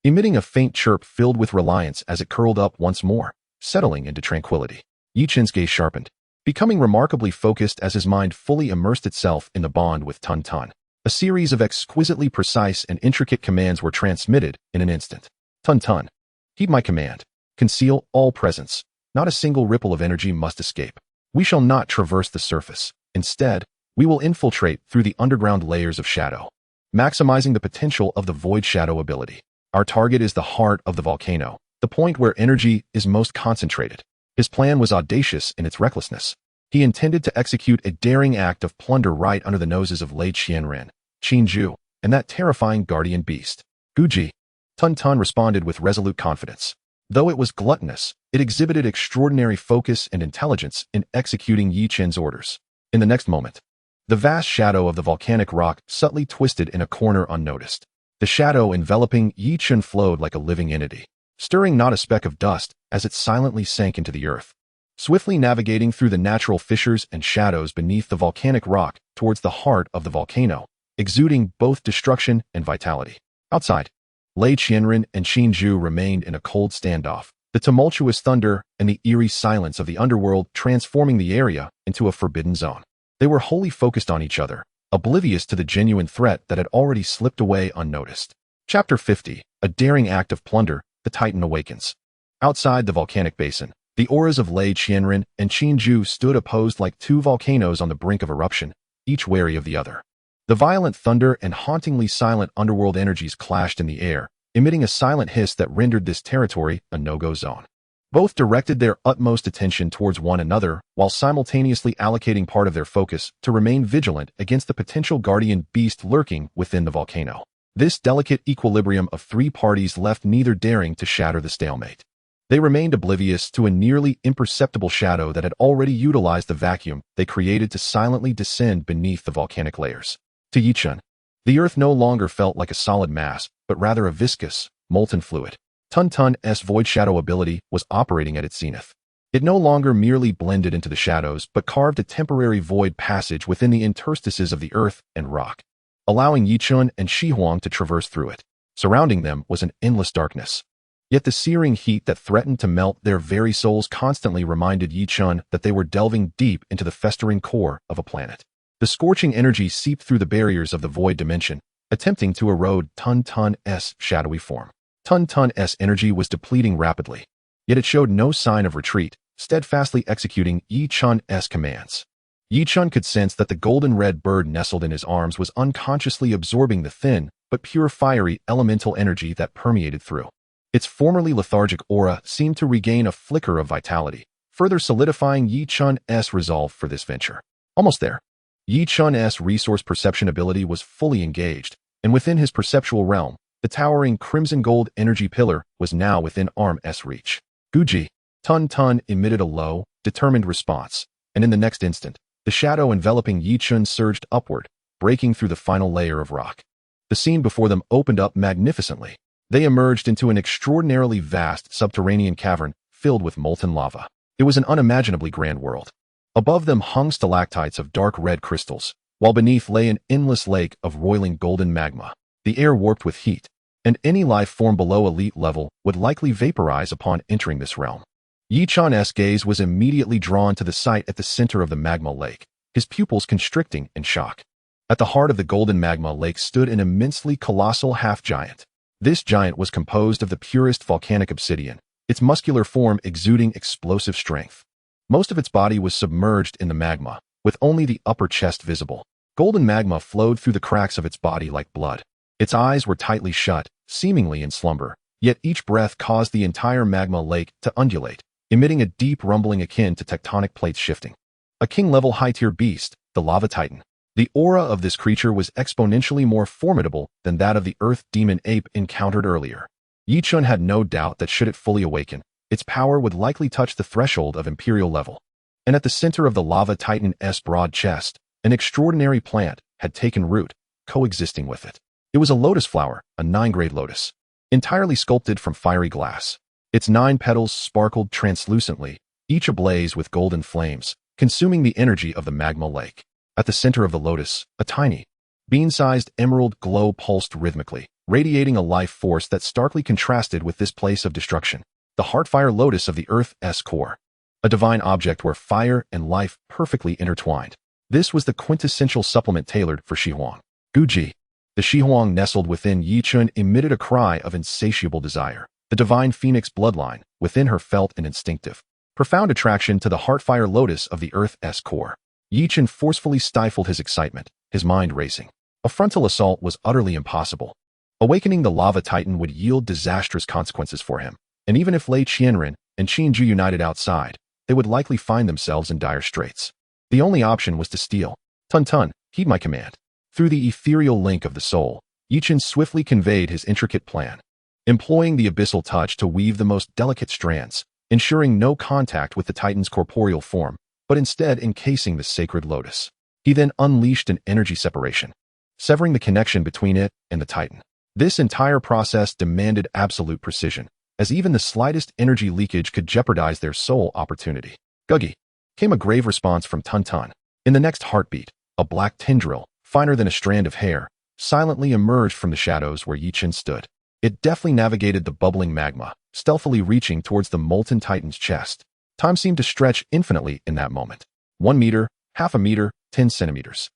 Speaker 1: emitting a faint chirp filled with reliance as it curled up once more, settling into tranquility. Yi Chun's gaze sharpened, becoming remarkably focused as his mind fully immersed itself in the bond with Tun Tun. A series of exquisitely precise and intricate commands were transmitted in an instant. Tun Tun. Heed my command. Conceal all presence. Not a single ripple of energy must escape. We shall not traverse the surface. Instead, we will infiltrate through the underground layers of shadow, maximizing the potential of the Void Shadow ability. Our target is the heart of the volcano, the point where energy is most concentrated. His plan was audacious in its recklessness. He intended to execute a daring act of plunder right under the noses of Lei Qianren, Qinju, and that terrifying guardian beast. Guji. Tun Tun responded with resolute confidence. Though it was gluttonous, it exhibited extraordinary focus and intelligence in executing Yi Chen's orders. In the next moment, the vast shadow of the volcanic rock subtly twisted in a corner unnoticed. The shadow enveloping Yi Chen flowed like a living entity, stirring not a speck of dust as it silently sank into the earth, swiftly navigating through the natural fissures and shadows beneath the volcanic rock towards the heart of the volcano, exuding both destruction and vitality. Outside, Lei Qianren and Qinju remained in a cold standoff, the tumultuous thunder and the eerie silence of the underworld transforming the area into a forbidden zone. They were wholly focused on each other, oblivious to the genuine threat that had already slipped away unnoticed. Chapter 50. A daring act of plunder, the Titan awakens. Outside the volcanic basin, the auras of Lei Qianren and Qinju stood opposed like two volcanoes on the brink of eruption, each wary of the other. The violent thunder and hauntingly silent underworld energies clashed in the air, emitting a silent hiss that rendered this territory a no-go zone. Both directed their utmost attention towards one another while simultaneously allocating part of their focus to remain vigilant against the potential guardian beast lurking within the volcano. This delicate equilibrium of three parties left neither daring to shatter the stalemate. They remained oblivious to a nearly imperceptible shadow that had already utilized the vacuum they created to silently descend beneath the volcanic layers. To Yi Chen, the earth no longer felt like a solid mass, but rather a viscous, molten fluid. Tun Tun's Void Shadow ability was operating at its zenith. It no longer merely blended into the shadows, but carved a temporary void passage within the interstices of the earth and rock, allowing Yi Chen and Shi Huang to traverse through it. Surrounding them was an endless darkness. Yet the searing heat that threatened to melt their very souls constantly reminded Yi Chen that they were delving deep into the festering core of a planet. The scorching energy seeped through the barriers of the void dimension, attempting to erode Tun Tun's shadowy form. Tun Tun's energy was depleting rapidly, yet it showed no sign of retreat, steadfastly executing Yi Chen's commands. Yi Chen could sense that the golden red bird nestled in his arms was unconsciously absorbing the thin, but pure fiery elemental energy that permeated through. Its formerly lethargic aura seemed to regain a flicker of vitality, further solidifying Yi Chen's resolve for this venture. Almost there. Yi Chen's resource perception ability was fully engaged, and within his perceptual realm, the towering crimson gold energy pillar was now within arm's reach. Guji. Tun Tun emitted a low, determined response, and in the next instant, the shadow enveloping Yi Chen surged upward, breaking through the final layer of rock. The scene before them opened up magnificently. They emerged into an extraordinarily vast subterranean cavern filled with molten lava. It was an unimaginably grand world. Above them hung stalactites of dark red crystals, while beneath lay an endless lake of roiling golden magma. The air warped with heat, and any life form below elite level would likely vaporize upon entering this realm. Yi Chen's gaze was immediately drawn to the site at the center of the magma lake, his pupils constricting in shock. At the heart of the golden magma lake stood an immensely colossal half-giant. This giant was composed of the purest volcanic obsidian, its muscular form exuding explosive strength. Most of its body was submerged in the magma, with only the upper chest visible. Golden magma flowed through the cracks of its body like blood. Its eyes were tightly shut, seemingly in slumber, yet each breath caused the entire magma lake to undulate, emitting a deep rumbling akin to tectonic plates shifting. A king-level high-tier beast, the Lava Titan. The aura of this creature was exponentially more formidable than that of the Earth Demon Ape encountered earlier. Yi Chen had no doubt that should it fully awaken, its power would likely touch the threshold of Imperial level. And at the center of the Lava Titan's broad chest, an extraordinary plant had taken root, coexisting with it. It was a lotus flower, a 9-grade lotus, entirely sculpted from fiery glass. Its 9 petals sparkled translucently, each ablaze with golden flames, consuming the energy of the magma lake. At the center of the lotus, a tiny, bean-sized emerald glow pulsed rhythmically, radiating a life force that starkly contrasted with this place of destruction. The Heartfire Lotus of the Earth's core. A divine object where fire and life perfectly intertwined. This was the quintessential supplement tailored for Shi Huang. Guji. The Shihuang nestled within Yi Chun emitted a cry of insatiable desire. The divine phoenix bloodline within her felt an instinctive, profound attraction to the heartfire lotus of the Earth's core. Yi Chun forcefully stifled his excitement, his mind racing. A frontal assault was utterly impossible. Awakening the lava titan would yield disastrous consequences for him, and even if Lei Qianren and Qin Ju united outside, they would likely find themselves in dire straits. The only option was to steal. Tun Tun, heed my command. Through the ethereal link of the soul, Yi Chun swiftly conveyed his intricate plan, employing the abyssal touch to weave the most delicate strands, ensuring no contact with the titan's corporeal form, but instead encasing the sacred lotus. He then unleashed an energy separation, severing the connection between it and the titan. This entire process demanded absolute precision, as even the slightest energy leakage could jeopardize their sole opportunity. Guggy, came a grave response from Tun Tun. In the next heartbeat, a black tendril, finer than a strand of hair, silently emerged from the shadows where Yi Chun stood. It deftly navigated the bubbling magma, stealthily reaching towards the molten titan's chest. Time seemed to stretch infinitely in that moment. 1 meter, half a meter, 10 centimeters.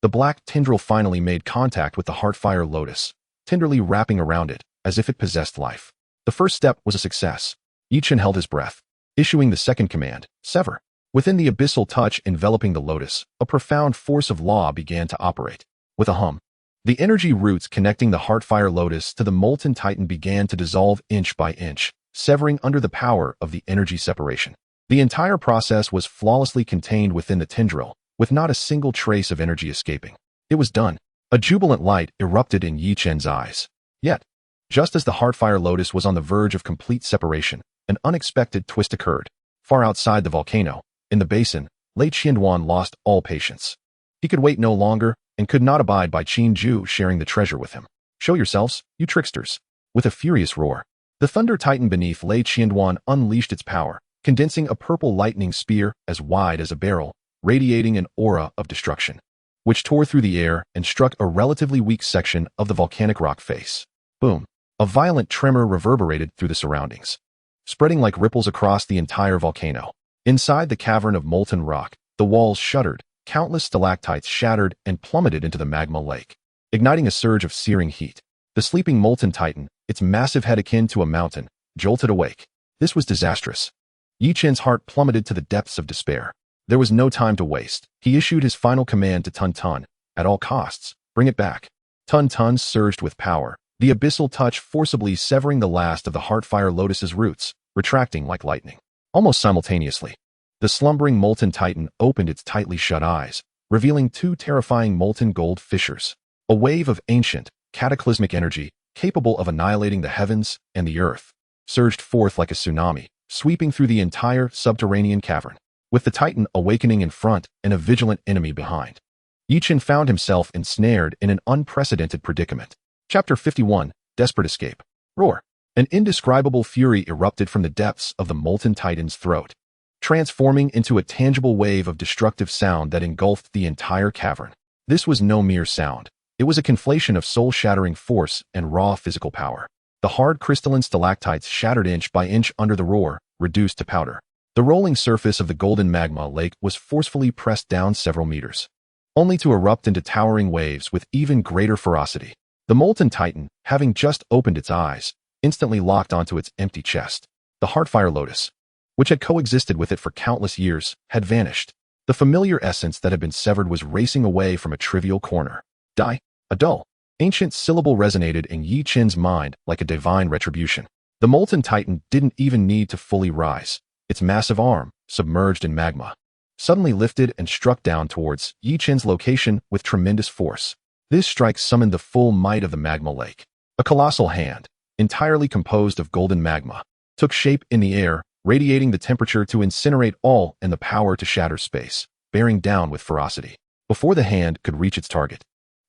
Speaker 1: The black tendril finally made contact with the heartfire lotus, tenderly wrapping around it, as if it possessed life. The first step was a success. Yi Chun held his breath, issuing the second command, sever. Within the abyssal touch enveloping the lotus, a profound force of law began to operate. With a hum, the energy roots connecting the heartfire lotus to the molten titan began to dissolve inch by inch, severing under the power of the energy separation. The entire process was flawlessly contained within the tendril, with not a single trace of energy escaping. It was done. A jubilant light erupted in Yi Chun's eyes. Yet, just as the heartfire lotus was on the verge of complete separation, an unexpected twist occurred. Far outside the volcano, in the basin, Lei Qianduan lost all patience. He could wait no longer and could not abide by Qin Ju sharing the treasure with him. Show yourselves, you tricksters. With a furious roar, the thunder titan beneath Lei Qianduan unleashed its power, condensing a purple lightning spear as wide as a barrel, radiating an aura of destruction, which tore through the air and struck a relatively weak section of the volcanic rock face. Boom! A violent tremor reverberated through the surroundings, spreading like ripples across the entire volcano. Inside the cavern of molten rock, the walls shuddered, countless stalactites shattered and plummeted into the magma lake, igniting a surge of searing heat. The sleeping molten titan, its massive head akin to a mountain, jolted awake. This was disastrous. Yi Chun's heart plummeted to the depths of despair. There was no time to waste. He issued his final command to Tun Tun. At all costs, bring it back. Tun Tun surged with power, the abyssal touch forcibly severing the last of the heartfire lotus's roots, retracting like lightning. Almost simultaneously, the slumbering molten titan opened its tightly shut eyes, revealing 2 terrifying molten gold fissures. A wave of ancient, cataclysmic energy, capable of annihilating the heavens and the earth, surged forth like a tsunami, sweeping through the entire subterranean cavern. With the titan awakening in front and a vigilant enemy behind, Yi Chun found himself ensnared in an unprecedented predicament. Chapter 51, Desperate Escape. Roar! An indescribable fury erupted from the depths of the molten titan's throat, transforming into a tangible wave of destructive sound that engulfed the entire cavern. This was no mere sound. It was a conflation of soul-shattering force and raw physical power. The hard crystalline stalactites shattered inch by inch under the roar, reduced to powder. The rolling surface of the golden magma lake was forcefully pressed down several meters, only to erupt into towering waves with even greater ferocity. The molten titan, having just opened its eyes, instantly locked onto its empty chest. The heartfire lotus, which had coexisted with it for countless years, had vanished. The familiar essence that had been severed was racing away from a trivial corner. Die. A dull, ancient syllable resonated in Yi Chun's mind like a divine retribution. The molten titan didn't even need to fully rise. Its massive arm, submerged in magma, suddenly lifted and struck down towards Yi Chun's location with tremendous force. This strike summoned the full might of the magma lake. A colossal hand, entirely composed of golden magma, took shape in the air, radiating the temperature to incinerate all and the power to shatter space, bearing down with ferocity. Before the hand could reach its target,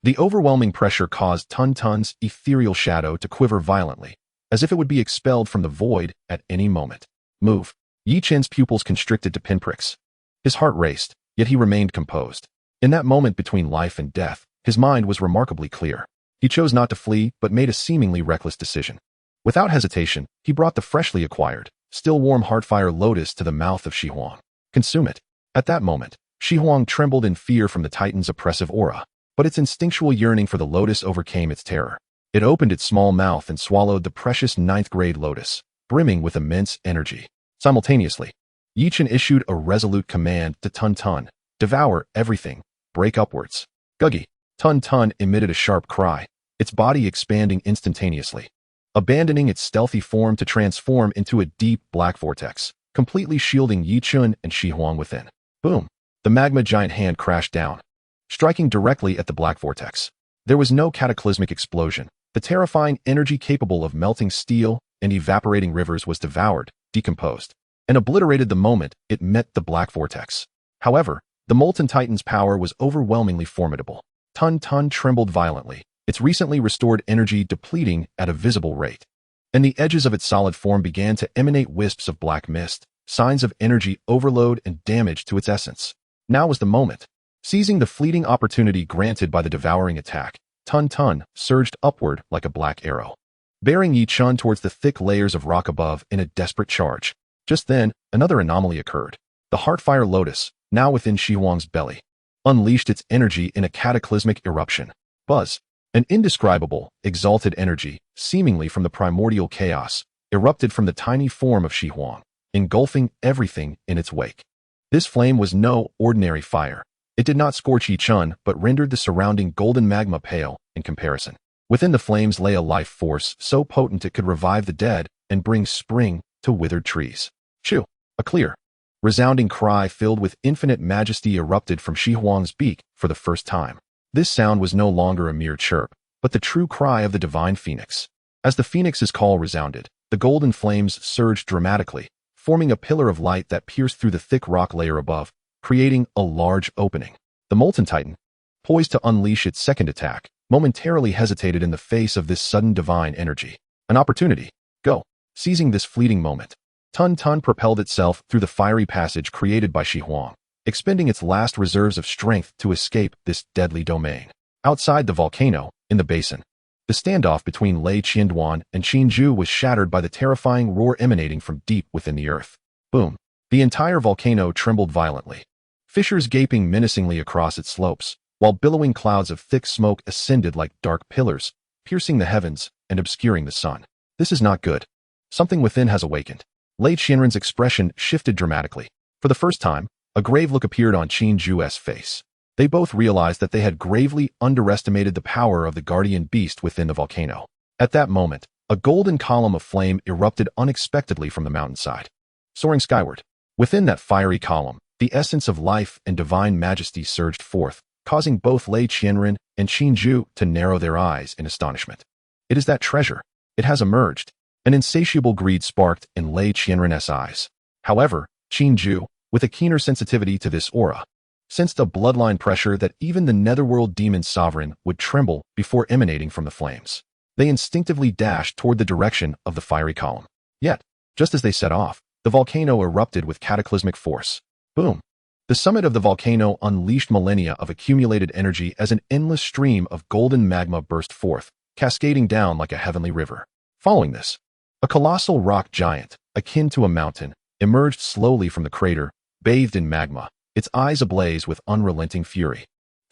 Speaker 1: the overwhelming pressure caused Tun Tun's ethereal shadow to quiver violently, as if it would be expelled from the void at any moment. Move. Yi Chun's pupils constricted to pinpricks. His heart raced, yet he remained composed. In that moment between life and death, his mind was remarkably clear. He chose not to flee, but made a seemingly reckless decision. Without hesitation, he brought the freshly acquired, still warm heartfire lotus to the mouth of Shihuang. Consume it. At that moment, Shihuang trembled in fear from the titan's oppressive aura. but its instinctual yearning for the lotus overcame its terror. It opened its small mouth and swallowed the precious ninth-grade lotus, brimming with immense energy. Simultaneously, Yichen issued a resolute command to Tun Tun: "Devour everything, break upwards." Guggy. Tun Tun emitted a sharp cry, its body expanding instantaneously, abandoning its stealthy form to transform into a deep black vortex, completely shielding Yichen and Shihuang within. Boom! The magma giant hand crashed down, striking directly at the black vortex. There was no cataclysmic explosion. The terrifying energy capable of melting steel and evaporating rivers was devoured, decomposed, and obliterated the moment it met the black vortex. However, the Molten Titan's power was overwhelmingly formidable. Tun Tun trembled violently, its recently restored energy depleting at a visible rate, and the edges of its solid form began to emanate wisps of black mist, signs of energy overload and damage to its essence. Now was the moment. Seizing the fleeting opportunity granted by the devouring attack, Tun Tun surged upward like a black arrow, bearing Yichen towards the thick layers of rock above in a desperate charge. Just then, another anomaly occurred. The Heartfire Lotus, now within Shihuang's belly, unleashed its energy in a cataclysmic eruption. Buzz! An indescribable, exalted energy, seemingly from the primordial chaos, erupted from the tiny form of Shihuang, engulfing everything in its wake. This flame was no ordinary fire. It did not scorch Yichen, but rendered the surrounding golden magma pale in comparison. Within the flames lay a life force so potent it could revive the dead and bring spring to withered trees. Shoo! A clear, resounding cry filled with infinite majesty erupted from Shihuang's beak for the first time. This sound was no longer a mere chirp, but the true cry of the divine phoenix. As the phoenix's call resounded, the golden flames surged dramatically, forming a pillar of light that pierced through the thick rock layer above, creating a large opening. The Molten Titan, poised to unleash its second attack, momentarily hesitated in the face of this sudden divine energy. An opportunity. Go! Seizing this fleeting moment, Tun Tun propelled itself through the fiery passage created by Shihuang, expending its last reserves of strength to escape this deadly domain. Outside the volcano, in the basin, the standoff between Lei Qianduan and Qinju was shattered by the terrifying roar emanating from deep within the earth. Boom! The entire volcano trembled violently, fissures gaping menacingly across its slopes, while billowing clouds of thick smoke ascended like dark pillars, piercing the heavens and obscuring the sun. This is not good. Something within has awakened. Lei Qianren's expression shifted dramatically. For the first time, a grave look appeared on Qinju's face. They both realized that they had gravely underestimated the power of the guardian beast within the volcano. At that moment, a golden column of flame erupted unexpectedly from the mountainside, soaring skyward. Within that fiery column, the essence of life and divine majesty surged forth, causing both Lei Qianren and Qinju to narrow their eyes in astonishment. It is that treasure. It has emerged. An insatiable greed sparked in Lei Qianren's eyes. However, Qinju, with a keener sensitivity to this aura, sensed a bloodline pressure that even the netherworld demon sovereign would tremble before emanating from the flames. They instinctively dashed toward the direction of the fiery column. Yet, just as they set off, the volcano erupted with cataclysmic force. Boom! The summit of the volcano unleashed millennia of accumulated energy as an endless stream of golden magma burst forth, cascading down like a heavenly river. Following this, a colossal rock giant, akin to a mountain, emerged slowly from the crater, bathed in magma, its eyes ablaze with unrelenting fury,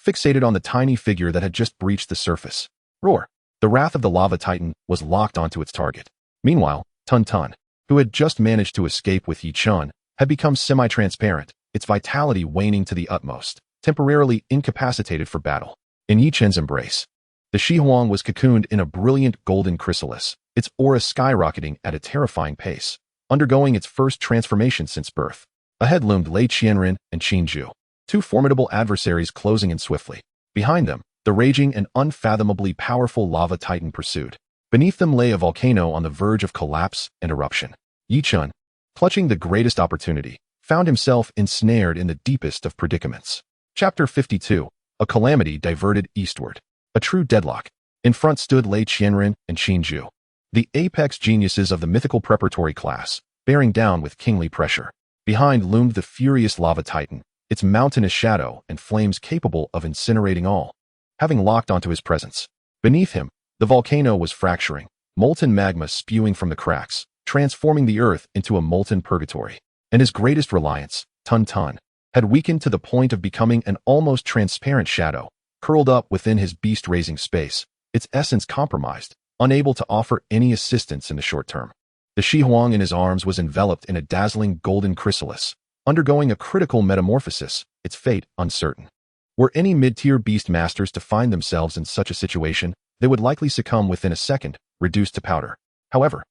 Speaker 1: fixated on the tiny figure that had just breached the surface. Roar! The wrath of the lava titan was locked onto its target. Meanwhile, Tun Tun, who had just managed to escape with Yichen, had become semi-transparent, its vitality waning to the utmost, temporarily incapacitated for battle. In Yichen's embrace, the Shihuang was cocooned in a brilliant golden chrysalis, its aura skyrocketing at a terrifying pace, undergoing its first transformation since birth. Ahead loomed Lei Qianren and Qinju, two formidable adversaries closing in swiftly. Behind them, the raging and unfathomably powerful lava titan pursued. Beneath them lay a volcano on the verge of collapse and eruption. Yichen, clutching the greatest opportunity, found himself ensnared in the deepest of predicaments. Chapter 52. A calamity diverted eastward. A true deadlock. In front stood Lei Qianren and Qinju, the apex geniuses of the mythical preparatory class, bearing down with kingly pressure. Behind loomed the furious lava titan, its mountainous shadow and flames capable of incinerating all. Having locked onto his presence, beneath him, the volcano was fracturing, molten magma spewing from the cracks, transforming the earth into a molten purgatory. And his greatest reliance, Tun Tun, had weakened to the point of becoming an almost transparent shadow, curled up within his beast-raising space, its essence compromised, unable to offer any assistance in the short term. The Shihuang in his arms was enveloped in a dazzling golden chrysalis, undergoing a critical metamorphosis, its fate uncertain. Were any mid-tier beast masters to find themselves in such a situation, they would likely succumb within a second, reduced to powder. However,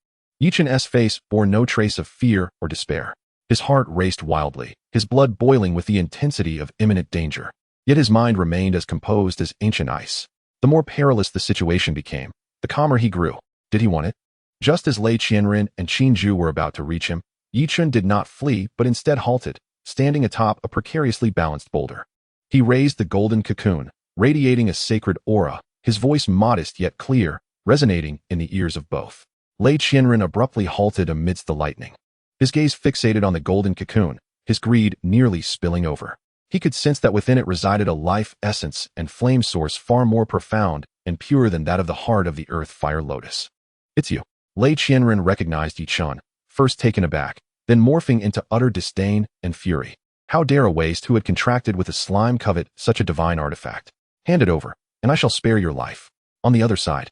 Speaker 1: Yichen's face bore no trace of fear or despair. His heart raced wildly, his blood boiling with the intensity of imminent danger. Yet his mind remained as composed as ancient ice. The more perilous the situation became, the calmer he grew. Did he want it? Just as Lei Qianren and Qin Zhu were about to reach him, Yichen did not flee but instead halted, standing atop a precariously balanced boulder. He raised the golden cocoon, radiating a sacred aura, his voice modest yet clear, resonating in the ears of both. Lei Qianren abruptly halted amidst the lightning. His gaze fixated on the golden cocoon, his greed nearly spilling over. He could sense that within it resided a life essence and flame source far more profound and pure than that of the heart of the earth fire lotus. It's you. Lei Qianren recognized Yichen, first taken aback, then morphing into utter disdain and fury. How dare a waste who had contracted with a slime covet such a divine artifact? Hand it over, and I shall spare your life. On the other side,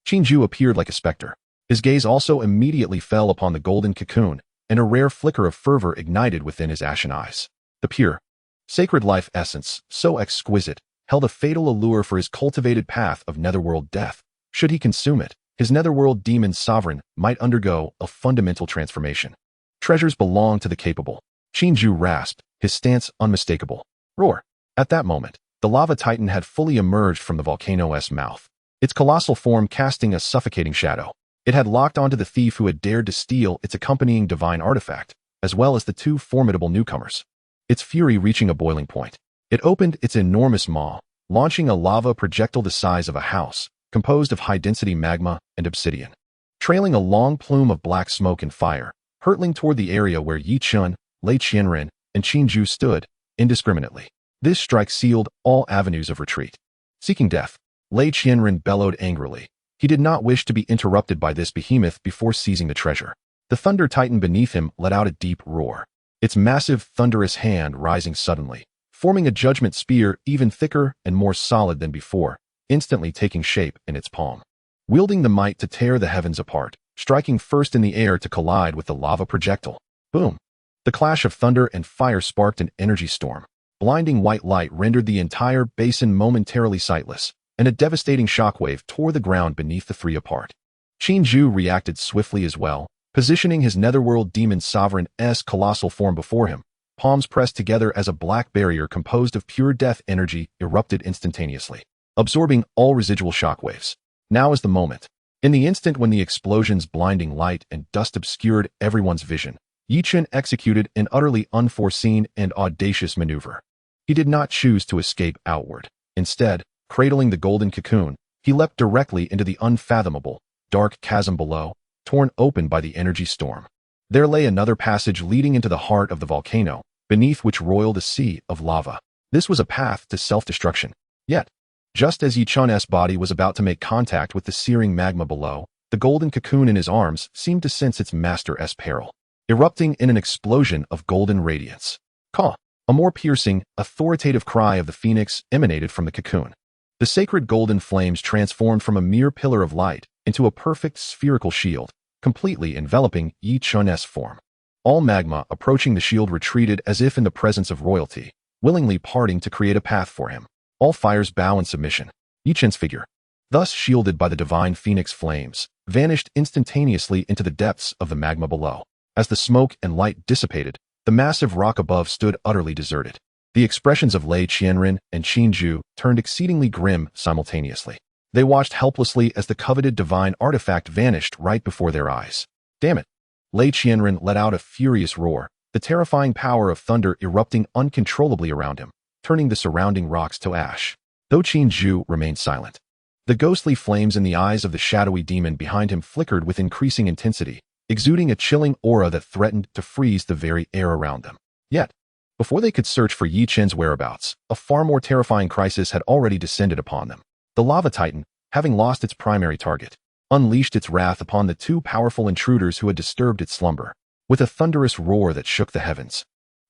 Speaker 1: Qin Zhu appeared like a specter. His gaze also immediately fell upon the golden cocoon, and a rare flicker of fervor ignited within his ashen eyes. The pure, sacred life essence, so exquisite, held a fatal allure for his cultivated path of netherworld death. Should he consume it, his netherworld demon sovereign might undergo a fundamental transformation. Treasures belong to the capable. Qin Zhu rasped, his stance unmistakable. Roar! At that moment, the lava titan had fully emerged from the volcano's mouth, its colossal form casting a suffocating shadow. It had locked onto the thief who had dared to steal its accompanying divine artifact, as well as the two formidable newcomers. Its fury reaching a boiling point, it opened its enormous maw, launching a lava projectile the size of a house, composed of high-density magma and obsidian. Trailing a long plume of black smoke and fire, hurtling toward the area where Yichen, Lei Qianren, and Qin Zhu stood, indiscriminately. This strike sealed all avenues of retreat. Seeking death, Lei Qianren bellowed angrily. He did not wish to be interrupted by this behemoth before seizing the treasure. The thunder titan beneath him let out a deep roar, its massive, thunderous hand rising suddenly, forming a judgment spear even thicker and more solid than before, instantly taking shape in its palm. Wielding the might to tear the heavens apart, striking first in the air to collide with the lava projectile. Boom! The clash of thunder and fire sparked an energy storm. Blinding white light rendered the entire basin momentarily sightless, and a devastating shockwave tore the ground beneath the three apart. Qin Zhu reacted swiftly as well, positioning his netherworld demon sovereign's colossal form before him. Palms pressed together as a black barrier composed of pure death energy erupted instantaneously, absorbing all residual shockwaves. Now is the moment. In the instant when the explosion's blinding light and dust obscured everyone's vision, Yichen executed an utterly unforeseen and audacious maneuver. He did not choose to escape outward. Instead, cradling the golden cocoon, he leapt directly into the unfathomable, dark chasm below, torn open by the energy storm. There lay another passage leading into the heart of the volcano, beneath which roiled a sea of lava. This was a path to self-destruction. Yet, just as Yichen's body was about to make contact with the searing magma below, the golden cocoon in his arms seemed to sense its master's peril, erupting in an explosion of golden radiance. Caw! A more piercing, authoritative cry of the phoenix emanated from the cocoon. The sacred golden flames transformed from a mere pillar of light into a perfect spherical shield, completely enveloping Yichen's form. All magma approaching the shield retreated as if in the presence of royalty, willingly parting to create a path for him. All fires bow in submission. Yichen's figure, thus shielded by the divine phoenix flames, vanished instantaneously into the depths of the magma below. As the smoke and light dissipated, the massive rock above stood utterly deserted. The expressions of Lei Qianren and Qin Zhu turned exceedingly grim simultaneously. They watched helplessly as the coveted divine artifact vanished right before their eyes. Damn it! Lei Qianren let out a furious roar, the terrifying power of thunder erupting uncontrollably around him, turning the surrounding rocks to ash. Though Qin Zhu remained silent, the ghostly flames in the eyes of the shadowy demon behind him flickered with increasing intensity, exuding a chilling aura that threatened to freeze the very air around them. Yet, before they could search for Yichen's whereabouts, a far more terrifying crisis had already descended upon them. The lava titan, having lost its primary target, unleashed its wrath upon the two powerful intruders who had disturbed its slumber. With a thunderous roar that shook the heavens,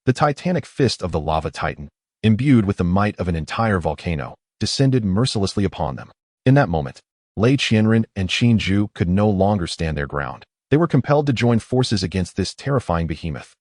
Speaker 1: the titanic fist of the lava titan, imbued with the might of an entire volcano, descended mercilessly upon them. In that moment, Lei Qianren and Qin Zhu could no longer stand their ground. They were compelled to join forces against this terrifying behemoth,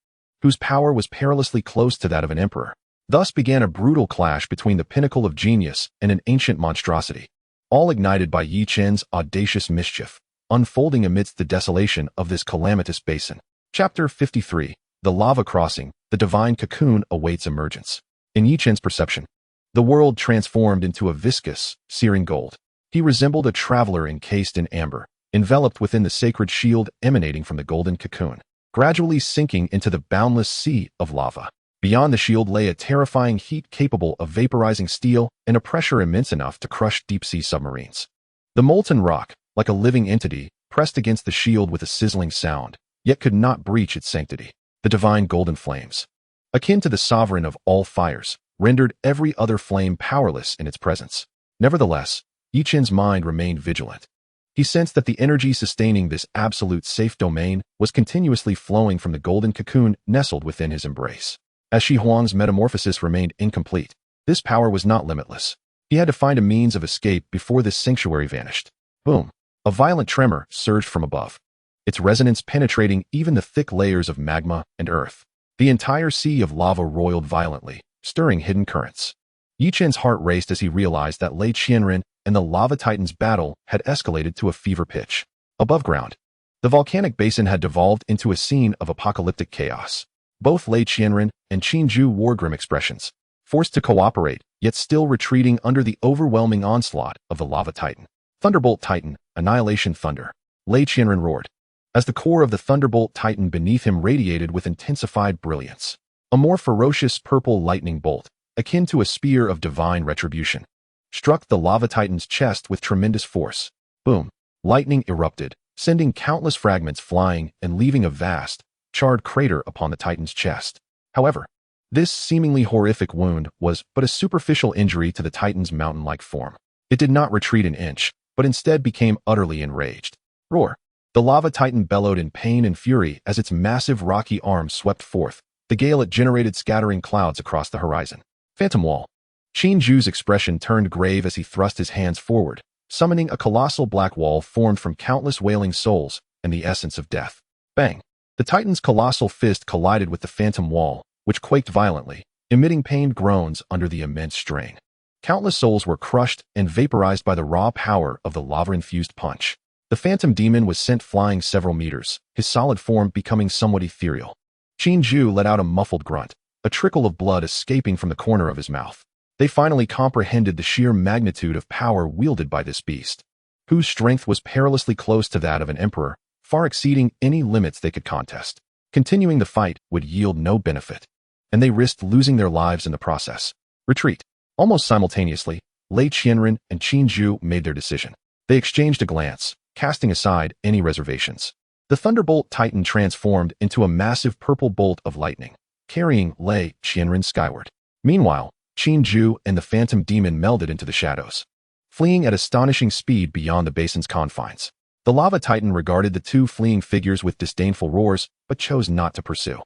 Speaker 1: whose power was perilously close to that of an emperor. Thus began a brutal clash between the pinnacle of genius and an ancient monstrosity, all ignited by Yi Chen's audacious mischief, unfolding amidst the desolation of this calamitous basin. Chapter 53. The Lava Crossing, the Divine Cocoon awaits emergence. In Yi Chen's perception, the world transformed into a viscous, searing gold. He resembled a traveler encased in amber, enveloped within the sacred shield emanating from the golden cocoon, gradually sinking into the boundless sea of lava. Beyond the shield lay a terrifying heat capable of vaporizing steel and a pressure immense enough to crush deep-sea submarines. The molten rock, like a living entity, pressed against the shield with a sizzling sound, yet could not breach its sanctity. The divine golden flames, akin to the sovereign of all fires, rendered every other flame powerless in its presence. Nevertheless, Yi Chen's mind remained vigilant. He sensed that the energy sustaining this absolute safe domain was continuously flowing from the golden cocoon nestled within his embrace. As Shi Huang's metamorphosis remained incomplete, this power was not limitless. He had to find a means of escape before this sanctuary vanished. Boom! A violent tremor surged from above, its resonance penetrating even the thick layers of magma and earth. The entire sea of lava roiled violently, stirring hidden currents. Yi Chen's heart raced as he realized that Lei Qianren and the lava titan's battle had escalated to a fever pitch. Above ground, the volcanic basin had devolved into a scene of apocalyptic chaos. Both Lei Qianren and Qin Zhu wore grim expressions, forced to cooperate, yet still retreating under the overwhelming onslaught of the lava titan. Thunderbolt Titan, Annihilation Thunder. Lei Qianren roared, as the core of the Thunderbolt Titan beneath him radiated with intensified brilliance. A more ferocious purple lightning bolt, akin to a spear of divine retribution, struck the lava titan's chest with tremendous force. Boom! Lightning erupted, sending countless fragments flying and leaving a vast, charred crater upon the titan's chest. However, this seemingly horrific wound was but a superficial injury to the titan's mountain-like form. It did not retreat an inch, but instead became utterly enraged. Roar! The lava titan bellowed in pain and fury as its massive rocky arms swept forth. The gale it generated scattering clouds across the horizon. Phantom Wall. Qin Zhu's expression turned grave as he thrust his hands forward, summoning a colossal black wall formed from countless wailing souls and the essence of death. Bang! The titan's colossal fist collided with the phantom wall, which quaked violently, emitting pained groans under the immense strain. Countless souls were crushed and vaporized by the raw power of the lava-infused punch. The phantom demon was sent flying several meters, his solid form becoming somewhat ethereal. Qin Zhu let out a muffled grunt, a trickle of blood escaping from the corner of his mouth. They finally comprehended the sheer magnitude of power wielded by this beast, whose strength was perilously close to that of an emperor, far exceeding any limits they could contest. Continuing the fight would yield no benefit, and they risked losing their lives in the process. Retreat. Almost simultaneously, Lei Qianren and Qin Zhu made their decision. They exchanged a glance, casting aside any reservations. The Thunderbolt Titan transformed into a massive purple bolt of lightning, carrying Lei Qianren skyward. Meanwhile, Qin Zhu and the Phantom Demon melded into the shadows, fleeing at astonishing speed beyond the basin's confines. The Lava Titan regarded the two fleeing figures with disdainful roars, but chose not to pursue.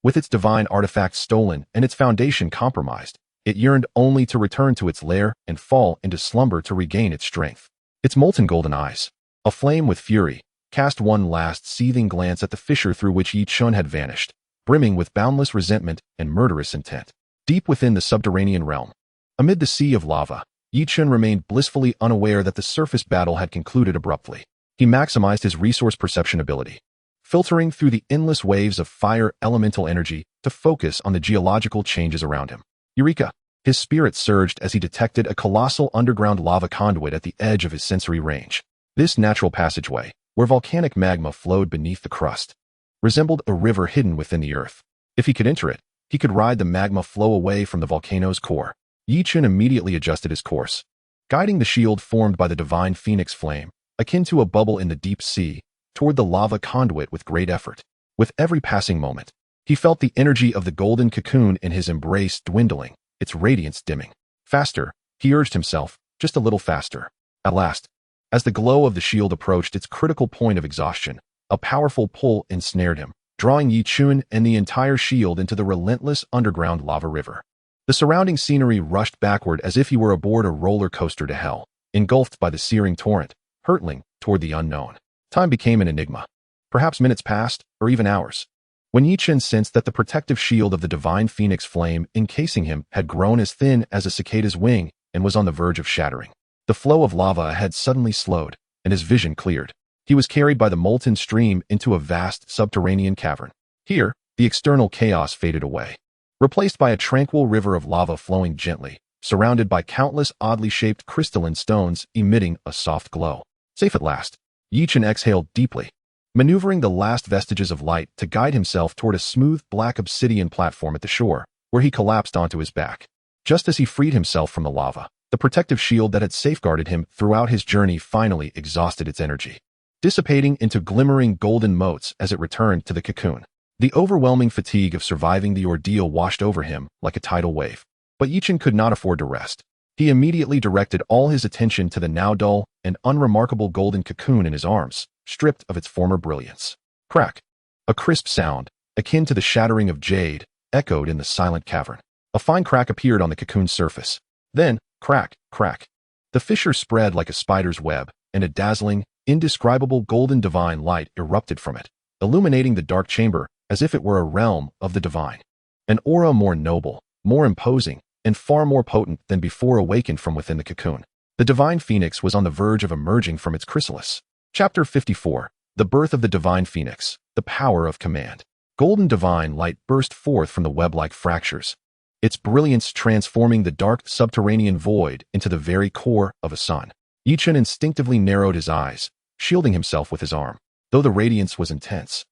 Speaker 1: With its divine artifacts stolen and its foundation compromised, it yearned only to return to its lair and fall into slumber to regain its strength. Its molten golden eyes, aflame with fury, cast one last seething glance at the fissure through which Yi Chun had vanished, brimming with boundless resentment and murderous intent. Deep within the subterranean realm, amid the sea of lava, Yi Chun remained blissfully unaware that the surface battle had concluded abruptly. He maximized his resource perception ability, filtering through the endless waves of fire elemental energy to focus on the geological changes around him. Eureka! His spirit surged as he detected a colossal underground lava conduit at the edge of his sensory range. This natural passageway, where volcanic magma flowed beneath the crust, resembled a river hidden within the earth. If he could enter it, he could ride the magma flow away from the volcano's core. Yi Chun immediately adjusted his course, guiding the shield formed by the divine phoenix flame, akin to a bubble in the deep sea, toward the lava conduit with great effort. With every passing moment, he felt the energy of the golden cocoon in his embrace dwindling, its radiance dimming. Faster, he urged himself, just a little faster. At last, as the glow of the shield approached its critical point of exhaustion, a powerful pull ensnared him, drawing Yi Chun and the entire shield into the relentless underground lava river. The surrounding scenery rushed backward as if he were aboard a roller coaster to hell, engulfed by the searing torrent, hurtling toward the unknown. Time became an enigma. Perhaps minutes passed, or even hours. When Yi Chen sensed that the protective shield of the divine phoenix flame encasing him had grown as thin as a cicada's wing and was on the verge of shattering, the flow of lava ahead suddenly slowed, and his vision cleared. He was carried by the molten stream into a vast subterranean cavern. Here, the external chaos faded away, replaced by a tranquil river of lava flowing gently, surrounded by countless oddly shaped crystalline stones emitting a soft glow. Safe at last, Yi Chen exhaled deeply, maneuvering the last vestiges of light to guide himself toward a smooth black obsidian platform at the shore, where he collapsed onto his back. Just as he freed himself from the lava, the protective shield that had safeguarded him throughout his journey finally exhausted its energy, dissipating into glimmering golden motes as it returned to the cocoon. The overwhelming fatigue of surviving the ordeal washed over him like a tidal wave. But Yi Chen could not afford to rest. He immediately directed all his attention to the now dull and unremarkable golden cocoon in his arms, stripped of its former brilliance. Crack! A crisp sound, akin to the shattering of jade, echoed in the silent cavern. A fine crack appeared on the cocoon's surface. Then, crack, crack. The fissure spread like a spider's web, and a dazzling, indescribable golden divine light erupted from it, illuminating the dark chamber as if it were a realm of the divine. An aura more noble, more imposing, and far more potent than before awakened from within the cocoon. The divine phoenix was on the verge of emerging from its chrysalis. Chapter 54. The Birth of the Divine Phoenix, the Power of Command. Golden divine light burst forth from the web-like fractures, its brilliance transforming the dark subterranean void into the very core of a sun. Yi Chen instinctively narrowed his eyes, shielding himself with his arm. Though the radiance was intense,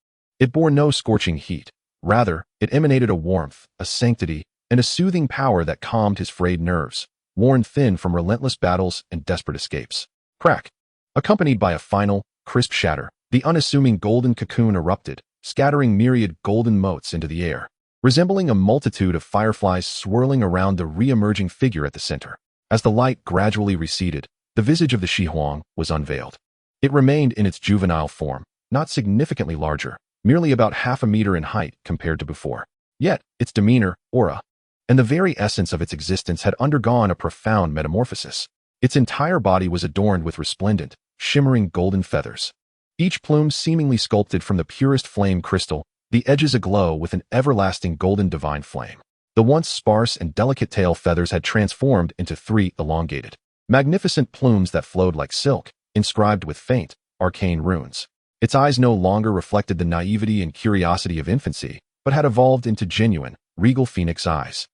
Speaker 1: it bore no scorching heat. Rather, it emanated a warmth, a sanctity, and a soothing power that calmed his frayed nerves, worn thin from relentless battles and desperate escapes. Crack! Accompanied by a final, crisp shatter, the unassuming golden cocoon erupted, scattering myriad golden motes into the air, resembling a multitude of fireflies swirling around the re-emerging figure at the center. As the light gradually receded, the visage of the Shi Huang was unveiled. It remained in its juvenile form, not significantly larger, merely about half a meter in height compared to before. Yet, its demeanor, aura, and the very essence of its existence had undergone a profound metamorphosis. Its entire body was adorned with resplendent, shimmering golden feathers, each plume seemingly sculpted from the purest flame crystal, the edges aglow with an everlasting golden divine flame. The once sparse and delicate tail feathers had transformed into 3 elongated, magnificent plumes that flowed like silk, inscribed with faint, arcane runes. Its eyes no longer reflected the naivety and curiosity of infancy, but had evolved into genuine, regal phoenix eyes.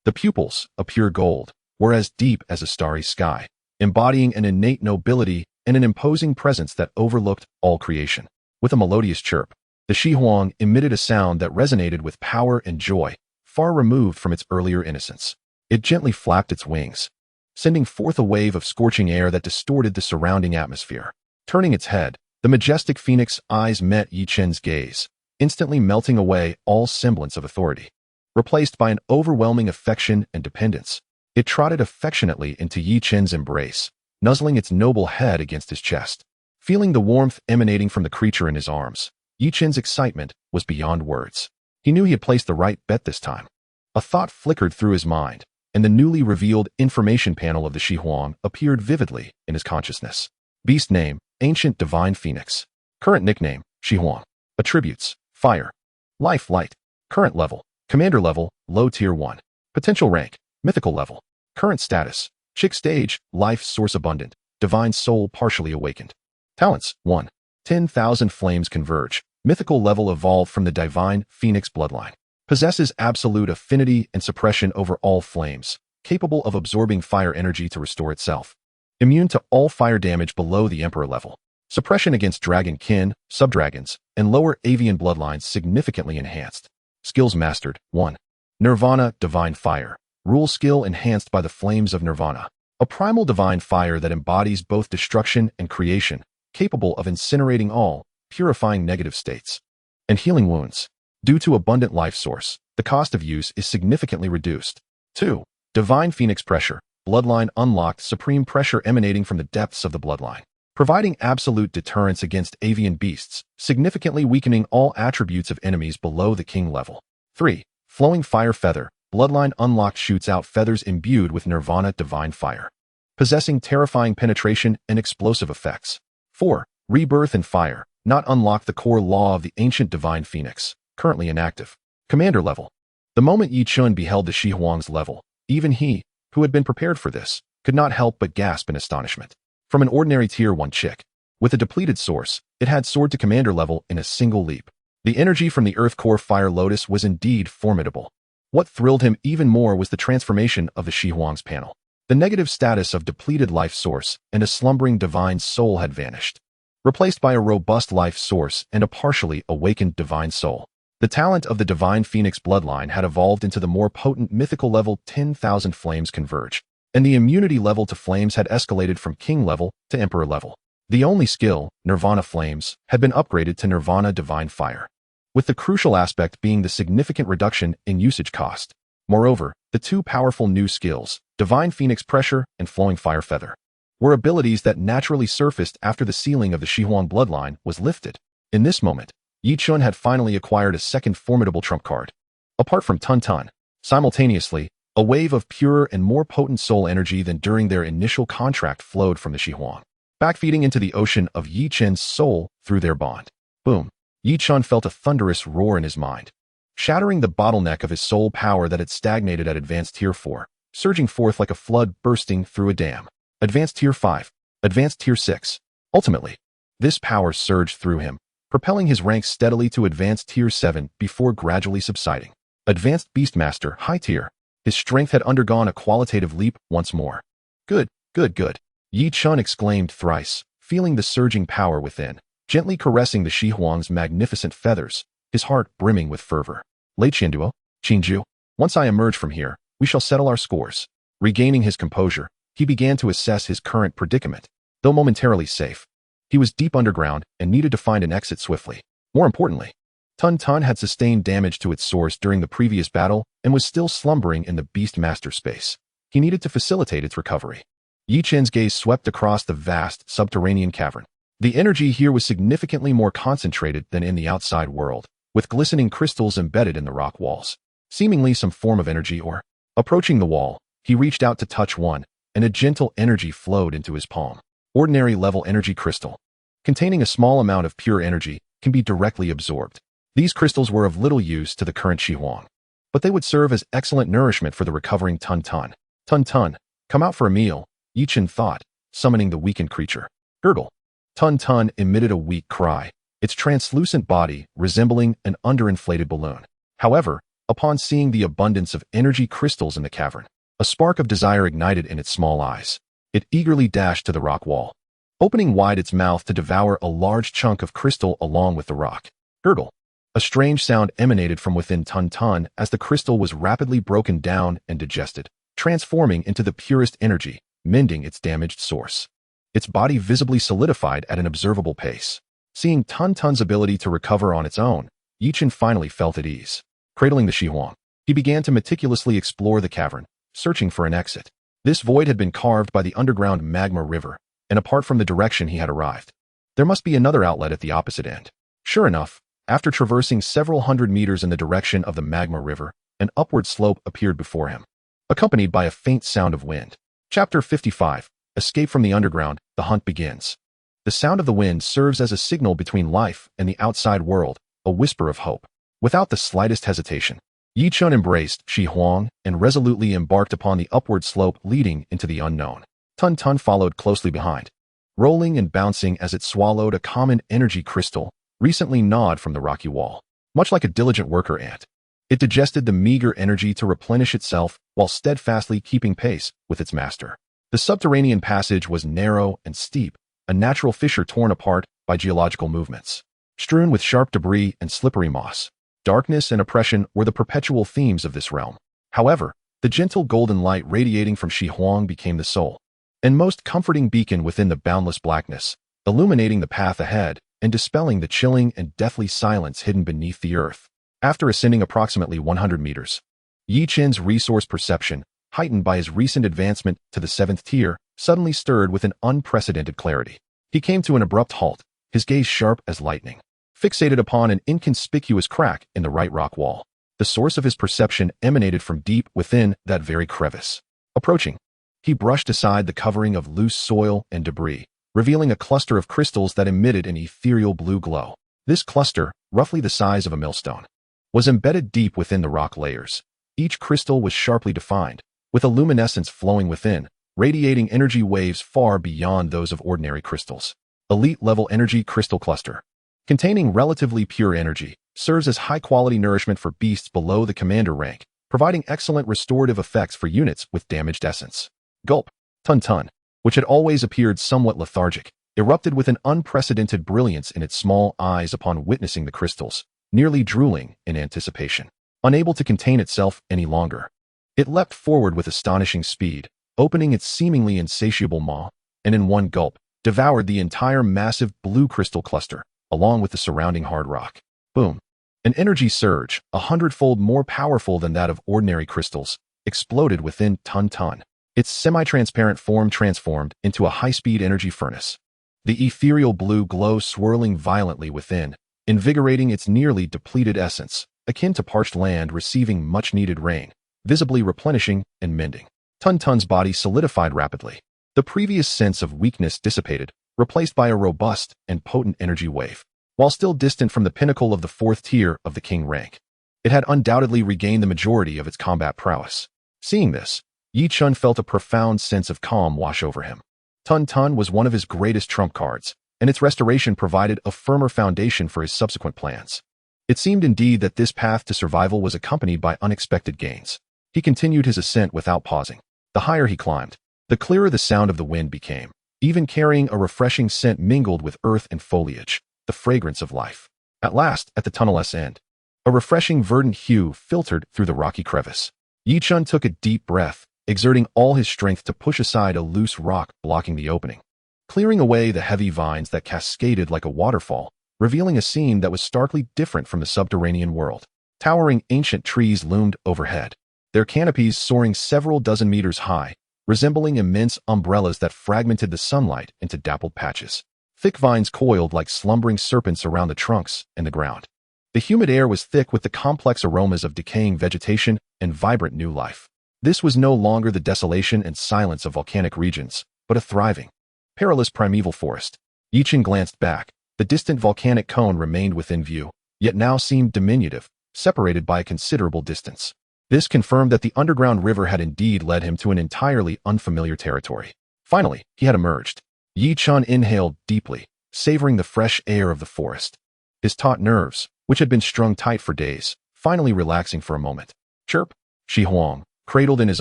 Speaker 1: The pupils, a pure gold, were as deep as a starry sky, embodying an innate nobility and an imposing presence that overlooked all creation. With a melodious chirp, the Shi Huang emitted a sound that resonated with power and joy, far removed from its earlier innocence. It gently flapped its wings, sending forth a wave of scorching air that distorted the surrounding atmosphere. Turning its head, the majestic phoenix eyes met Yi Chen's gaze, instantly melting away all semblance of authority. Replaced by an overwhelming affection and dependence, it trotted affectionately into Yi Chen's embrace, nuzzling its noble head against his chest. Feeling the warmth emanating from the creature in his arms, Yi Chen's excitement was beyond words. He knew he had placed the right bet this time. A thought flickered through his mind, and the newly revealed information panel of the Shi Huang appeared vividly in his consciousness. Beast name, Ancient Divine Phoenix. Current nickname, Shi Huang. Attributes, Fire. Life, Light. Current level, Commander level, Low Tier 1. Potential rank, Mythical level. Current status, Chick stage, Life Source Abundant, Divine Soul Partially Awakened. Talents, 1. 10,000 Flames Converge. Mythical level evolved from the Divine Phoenix bloodline. Possesses absolute affinity and suppression over all flames, capable of absorbing fire energy to restore itself. Immune to all fire damage below the Emperor level. Suppression against dragon kin, subdragons, and lower avian bloodlines significantly enhanced. Skills mastered, 1. Nirvana Divine Fire. Rule skill enhanced by the flames of Nirvana. A primal divine fire that embodies both destruction and creation, capable of incinerating all, purifying negative states, and healing wounds. Due to abundant life source, the cost of use is significantly reduced. 2. Divine Phoenix Pressure. Bloodline unlocked supreme pressure emanating from the depths of the bloodline, providing absolute deterrence against avian beasts, significantly weakening all attributes of enemies below the king level. 3. Flowing Fire Feather. Bloodline Unlocked shoots out feathers imbued with Nirvana Divine Fire, possessing terrifying penetration and explosive effects. 4. Rebirth and Fire. Not unlock the core law of the Ancient Divine Phoenix, currently inactive. Commander level. The moment Yi Chun beheld the Shi Huang's level, even he, who had been prepared for this, could not help but gasp in astonishment. From an ordinary Tier 1 chick, with a depleted source, it had soared to commander level in a single leap. The energy from the Earth Core Fire Lotus was indeed formidable. What thrilled him even more was the transformation of the Shi Huang's panel. The negative status of depleted life source and a slumbering divine soul had vanished, replaced by a robust life source and a partially awakened divine soul. The talent of the Divine Phoenix bloodline had evolved into the more potent mythical level 10,000 Flames Converge, and the immunity level to flames had escalated from king level to emperor level. The only skill, Nirvana Flames, had been upgraded to Nirvana Divine Fire, with the crucial aspect being the significant reduction in usage cost. Moreover, the two powerful new skills, Divine Phoenix Pressure and Flowing Fire Feather, were abilities that naturally surfaced after the ceiling of the Shi Huang bloodline was lifted. In this moment, Yi Chun had finally acquired a second formidable trump card. Apart from Tun Tun, simultaneously, a wave of purer and more potent soul energy than during their initial contract flowed from the Shi Huang, backfeeding into the ocean of Yi Chun's soul through their bond. Boom! Yi Chun felt a thunderous roar in his mind, shattering the bottleneck of his soul power that had stagnated at Advanced Tier 4, surging forth like a flood bursting through a dam. Advanced Tier 5, Advanced Tier 6. Ultimately, this power surged through him, propelling his ranks steadily to Advanced Tier 7 before gradually subsiding. Advanced Beastmaster, High Tier. His strength had undergone a qualitative leap once more. Good, good, good. Yi Chun exclaimed thrice, feeling the surging power within, gently caressing the Shi Huang's magnificent feathers, his heart brimming with fervor. Late Qianduo, Qinju, once I emerge from here, we shall settle our scores. Regaining his composure, he began to assess his current predicament. Though momentarily safe, he was deep underground and needed to find an exit swiftly. More importantly, Tun Tun had sustained damage to its source during the previous battle and was still slumbering in the Beastmaster space. He needed to facilitate its recovery. Yi Chun's gaze swept across the vast subterranean cavern. The energy here was significantly more concentrated than in the outside world, with glistening crystals embedded in the rock walls. Seemingly some form of energy or... Approaching the wall, he reached out to touch one, and a gentle energy flowed into his palm. Ordinary level energy crystal, containing a small amount of pure energy, can be directly absorbed. These crystals were of little use to the current Shi Huang, but they would serve as excellent nourishment for the recovering Tun Tun. Tun Tun, come out for a meal, Yi Chun thought, summoning the weakened creature. Gurgle. Tun Tun emitted a weak cry, its translucent body resembling an underinflated balloon. However, upon seeing the abundance of energy crystals in the cavern, a spark of desire ignited in its small eyes. It eagerly dashed to the rock wall, opening wide its mouth to devour a large chunk of crystal along with the rock. Gurgle. A strange sound emanated from within Tun Tun as the crystal was rapidly broken down and digested, transforming into the purest energy, mending its damaged source. Its body visibly solidified at an observable pace. Seeing Tun Tun's ability to recover on its own, Yi Chun finally felt at ease. Cradling the Shi Huang, he began to meticulously explore the cavern, searching for an exit. This void had been carved by the underground magma river, and apart from the direction he had arrived, there must be another outlet at the opposite end. Sure enough, after traversing several hundred meters in the direction of the magma river, an upward slope appeared before him, accompanied by a faint sound of wind. Chapter 55. Escape from the underground, the hunt begins. The sound of the wind serves as a signal between life and the outside world, a whisper of hope. Without the slightest hesitation, Yi Chun embraced Shi Huang and resolutely embarked upon the upward slope leading into the unknown. Tun Tun followed closely behind, rolling and bouncing as it swallowed a common energy crystal recently gnawed from the rocky wall. Much like a diligent worker ant, it digested the meager energy to replenish itself while steadfastly keeping pace with its master. The subterranean passage was narrow and steep, a natural fissure torn apart by geological movements, strewn with sharp debris and slippery moss. Darkness and oppression were the perpetual themes of this realm. However, the gentle golden light radiating from Shi Huang became the sole and most comforting beacon within the boundless blackness, illuminating the path ahead and dispelling the chilling and deathly silence hidden beneath the earth. After ascending approximately 100 meters, Yi Chun's resource perception, heightened by his recent advancement to the 7th tier, suddenly stirred with an unprecedented clarity. He came to an abrupt halt, his gaze sharp as lightning, fixated upon an inconspicuous crack in the right rock wall. The source of his perception emanated from deep within that very crevice. Approaching, he brushed aside the covering of loose soil and debris, revealing a cluster of crystals that emitted an ethereal blue glow. This cluster, roughly the size of a millstone, was embedded deep within the rock layers. Each crystal was sharply defined, with a luminescence flowing within, radiating energy waves far beyond those of ordinary crystals. Elite-level energy crystal cluster, containing relatively pure energy, serves as high-quality nourishment for beasts below the commander rank, providing excellent restorative effects for units with damaged essence. Gulp. Tun, which had always appeared somewhat lethargic, erupted with an unprecedented brilliance in its small eyes upon witnessing the crystals, nearly drooling in anticipation. Unable to contain itself any longer, it leapt forward with astonishing speed, opening its seemingly insatiable maw, and in one gulp, devoured the entire massive blue crystal cluster, along with the surrounding hard rock. Boom. An energy surge, 100-fold more powerful than that of ordinary crystals, exploded within Tun. Its semi-transparent form transformed into a high-speed energy furnace. The ethereal blue glow swirling violently within, invigorating its nearly depleted essence, akin to parched land receiving much-needed rain, visibly replenishing and mending. Tun's body solidified rapidly. The previous sense of weakness dissipated, replaced by a robust and potent energy wave. While still distant from the pinnacle of the fourth tier of the king rank, it had undoubtedly regained the majority of its combat prowess. Seeing this, Yi Chun felt a profound sense of calm wash over him. Tun was one of his greatest trump cards, and its restoration provided a firmer foundation for his subsequent plans. It seemed indeed that this path to survival was accompanied by unexpected gains. He continued his ascent without pausing. The higher he climbed, the clearer the sound of the wind became, even carrying a refreshing scent mingled with earth and foliage, the fragrance of life. At last, at the tunnel's end, a refreshing verdant hue filtered through the rocky crevice. Yi Chun took a deep breath, exerting all his strength to push aside a loose rock blocking the opening, clearing away the heavy vines that cascaded like a waterfall, revealing a scene that was starkly different from the subterranean world. Towering ancient trees loomed overhead, their canopies soaring several dozen meters high, resembling immense umbrellas that fragmented the sunlight into dappled patches. Thick vines coiled like slumbering serpents around the trunks and the ground. The humid air was thick with the complex aromas of decaying vegetation and vibrant new life. This was no longer the desolation and silence of volcanic regions, but a thriving, perilous primeval forest. Yi Chun glanced back. The distant volcanic cone remained within view, yet now seemed diminutive, separated by a considerable distance. This confirmed that the underground river had indeed led him to an entirely unfamiliar territory. Finally, he had emerged. Yi Chun inhaled deeply, savoring the fresh air of the forest. His taut nerves, which had been strung tight for days, finally relaxing for a moment. Chirp! Shi Huang, cradled in his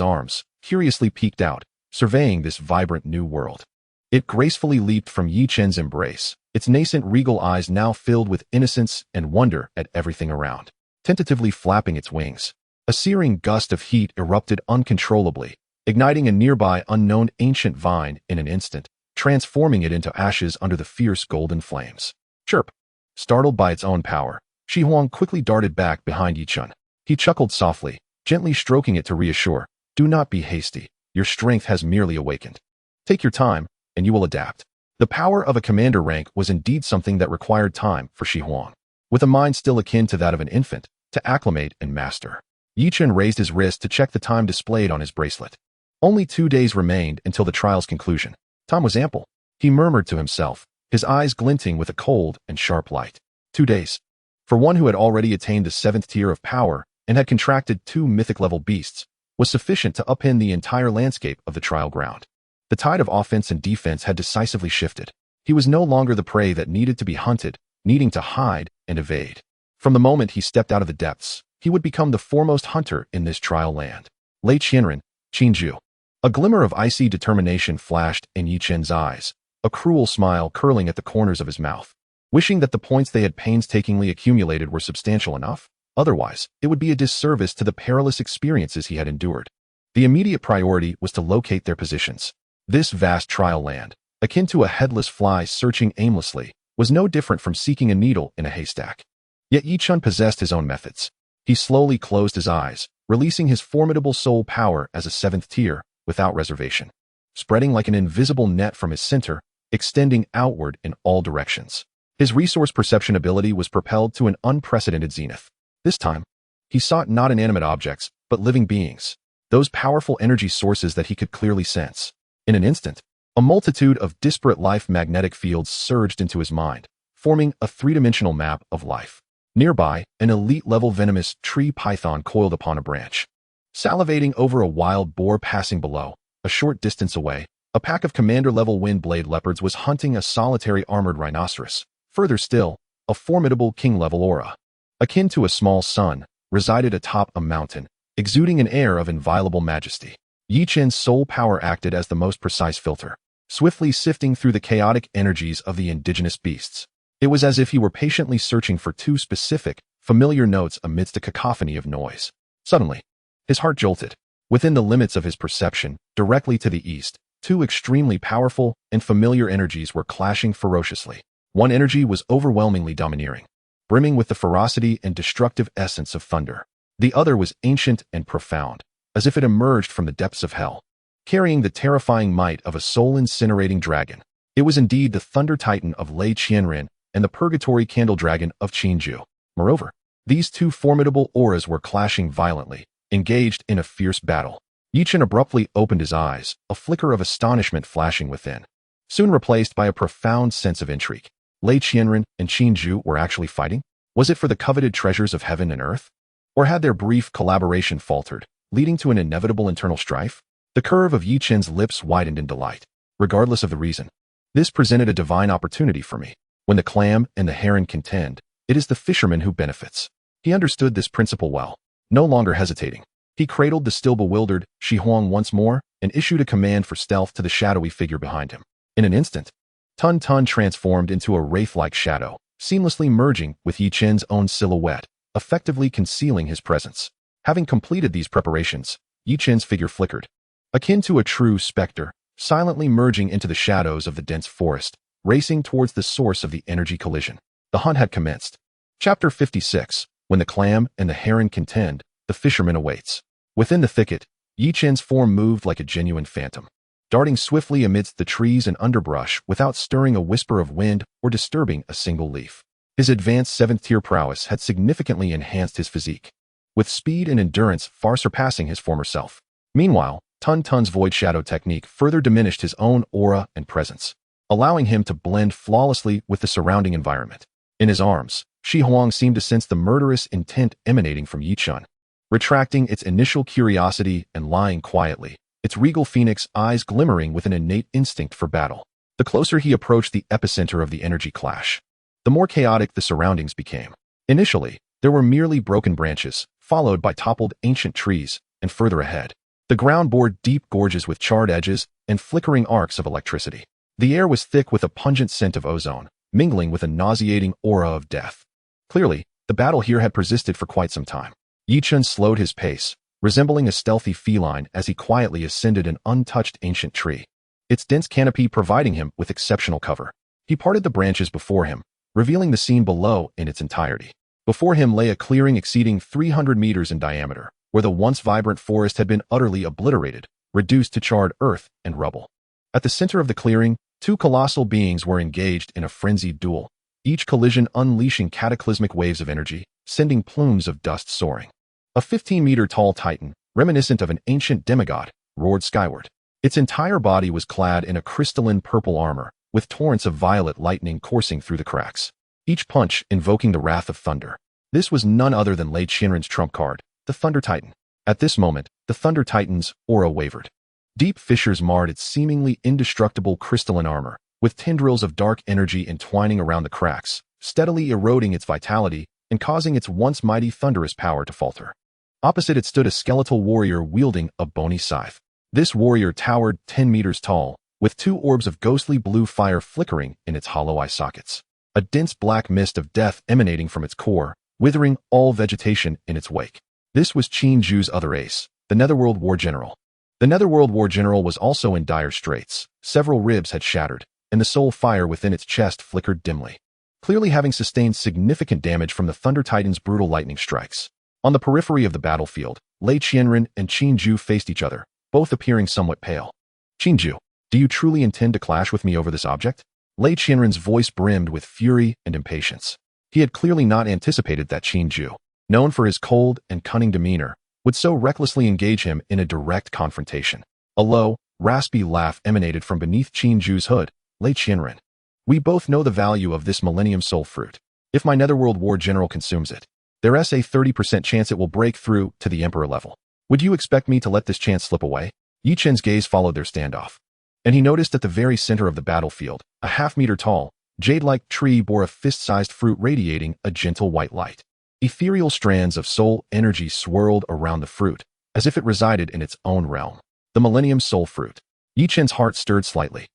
Speaker 1: arms, curiously peeked out, surveying this vibrant new world. It gracefully leaped from Yi Chun's embrace, its nascent regal eyes now filled with innocence and wonder at everything around. Tentatively flapping its wings, a searing gust of heat erupted uncontrollably, igniting a nearby unknown ancient vine in an instant, transforming it into ashes under the fierce golden flames. Chirp! Startled by its own power, Shi Huang quickly darted back behind Yi Chun. He chuckled softly, gently stroking it to reassure, "Do not be hasty. Your strength has merely awakened. Take your time, and you will adapt." The power of a commander rank was indeed something that required time for Shi Huang. With a mind still akin to that of an infant, to acclimate and master. Yi Chun raised his wrist to check the time displayed on his bracelet. Only 2 days remained until the trial's conclusion. Time was ample, he murmured to himself, his eyes glinting with a cold and sharp light. 2 days. For one who had already attained the 7th tier of power and had contracted 2 mythic-level beasts, was sufficient to upend the entire landscape of the trial ground. The tide of offense and defense had decisively shifted. He was no longer the prey that needed to be hunted, needing to hide and evade. From the moment he stepped out of the depths, he would become the foremost hunter in this trial land. Lei Qianren, Qinju. A glimmer of icy determination flashed in Yi Chun's eyes, a cruel smile curling at the corners of his mouth. Wishing that the points they had painstakingly accumulated were substantial enough, otherwise, it would be a disservice to the perilous experiences he had endured. The immediate priority was to locate their positions. This vast trial land, akin to a headless fly searching aimlessly, was no different from seeking a needle in a haystack. Yet Yi Chun possessed his own methods. He slowly closed his eyes, releasing his formidable soul power as a 7th tier, without reservation, spreading like an invisible net from his center, extending outward in all directions. His resource perception ability was propelled to an unprecedented zenith. This time, He sought not inanimate objects, but living beings. Those powerful energy sources that he could clearly sense. In an instant, a multitude of disparate life magnetic fields surged into his mind, forming a three-dimensional map of life. Nearby, an elite-level venomous tree python coiled upon a branch. Salivating over a wild boar passing below, a short distance away, a pack of commander-level wind-blade leopards was hunting a solitary armored rhinoceros. Further still, a formidable king-level aura, akin to a small sun, resided atop a mountain, exuding an air of inviolable majesty. Yi Chen's soul power acted as the most precise filter, swiftly sifting through the chaotic energies of the indigenous beasts. It was as if he were patiently searching for two specific, familiar notes amidst a cacophony of noise. Suddenly, his heart jolted. Within the limits of his perception, directly to the east, two extremely powerful and familiar energies were clashing ferociously. One energy was overwhelmingly domineering, brimming with the ferocity and destructive essence of thunder. The other was ancient and profound, as if it emerged from the depths of hell, carrying the terrifying might of a soul-incinerating dragon. It was indeed the Thunder Titan of Lei Qianren and the Purgatory Candle Dragon of Qinju. Moreover, these two formidable auras were clashing violently, engaged in a fierce battle. Yi Chen abruptly opened his eyes, a flicker of astonishment flashing within, soon replaced by a profound sense of intrigue. Lei Qianren and Qinju were actually fighting? Was it for the coveted treasures of heaven and earth? Or had their brief collaboration faltered, leading to an inevitable internal strife? The curve of Yi Chen's lips widened in delight. Regardless of the reason, this presented a divine opportunity for me. When the clam and the heron contend, it is the fisherman who benefits. He understood this principle well. No longer hesitating, he cradled the still bewildered Shi Huang once more and issued a command for stealth to the shadowy figure behind him. In an instant, Tun Tun transformed into a wraith-like shadow, seamlessly merging with Yi Chen's own silhouette, effectively concealing his presence. Having completed these preparations, Yi Chen's figure flickered, akin to a true specter, silently merging into the shadows of the dense forest, racing towards the source of the energy collision. The hunt had commenced. Chapter 56. When the clam and the heron contend, the fisherman awaits. Within the thicket, Yi Chen's form moved like a genuine phantom, darting swiftly amidst the trees and underbrush without stirring a whisper of wind or disturbing a single leaf. His advanced 7th-tier prowess had significantly enhanced his physique, with speed and endurance far surpassing his former self. Meanwhile, Tun Tun's Void Shadow technique further diminished his own aura and presence, allowing him to blend flawlessly with the surrounding environment. In his arms, Shi Huang seemed to sense the murderous intent emanating from Yi Chen. Retracting its initial curiosity and lying quietly, its regal phoenix eyes glimmering with an innate instinct for battle. The closer he approached the epicenter of the energy clash, the more chaotic the surroundings became. Initially, there were merely broken branches, followed by toppled ancient trees, and further ahead, the ground bore deep gorges with charred edges and flickering arcs of electricity. The air was thick with a pungent scent of ozone, mingling with a nauseating aura of death. Clearly, the battle here had persisted for quite some time. Yi Chen slowed his pace, resembling a stealthy feline as he quietly ascended an untouched ancient tree, its dense canopy providing him with exceptional cover. He parted the branches before him, revealing the scene below in its entirety. Before him lay a clearing exceeding 300 meters in diameter, where the once vibrant forest had been utterly obliterated, reduced to charred earth and rubble. At the center of the clearing, two colossal beings were engaged in a frenzied duel, each collision unleashing cataclysmic waves of energy, sending plumes of dust soaring. A 15-meter-tall titan, reminiscent of an ancient demigod, roared skyward. Its entire body was clad in a crystalline purple armor, with torrents of violet lightning coursing through the cracks, each punch invoking the wrath of thunder. This was none other than Lei Qianren's trump card, the Thunder Titan. At this moment, the Thunder Titan's aura wavered. Deep fissures marred its seemingly indestructible crystalline armor, with tendrils of dark energy entwining around the cracks, steadily eroding its vitality and causing its once mighty thunderous power to falter. Opposite it stood a skeletal warrior wielding a bony scythe. This warrior towered 10 meters tall, with two orbs of ghostly blue fire flickering in its hollow eye sockets. A dense black mist of death emanating from its core, withering all vegetation in its wake. This was Qin Ju's other ace, the Netherworld War General. The Netherworld War General was also in dire straits. Several ribs had shattered, and the soul fire within its chest flickered dimly, clearly having sustained significant damage from the Thunder Titan's brutal lightning strikes. On the periphery of the battlefield, Lei Qianren and Qin Ju faced each other, both appearing somewhat pale. Qin Ju, do you truly intend to clash with me over this object? Lei Qianren's voice brimmed with fury and impatience. He had clearly not anticipated that Qin Ju, known for his cold and cunning demeanor, would so recklessly engage him in a direct confrontation. A low, raspy laugh emanated from beneath Qinju's hood. Lei Qianren. We both know the value of this Millennium Soul Fruit. If my Netherworld War General consumes it, there's a 30% chance it will break through to the Emperor level. Would you expect me to let this chance slip away? Yi Chen's gaze followed their standoff, and he noticed at the very center of the battlefield, a half-meter tall, jade-like tree bore a fist-sized fruit radiating a gentle white light. Ethereal strands of soul energy swirled around the fruit, as if it resided in its own realm. The Millennium Soul Fruit. Yi Chen's heart stirred slightly.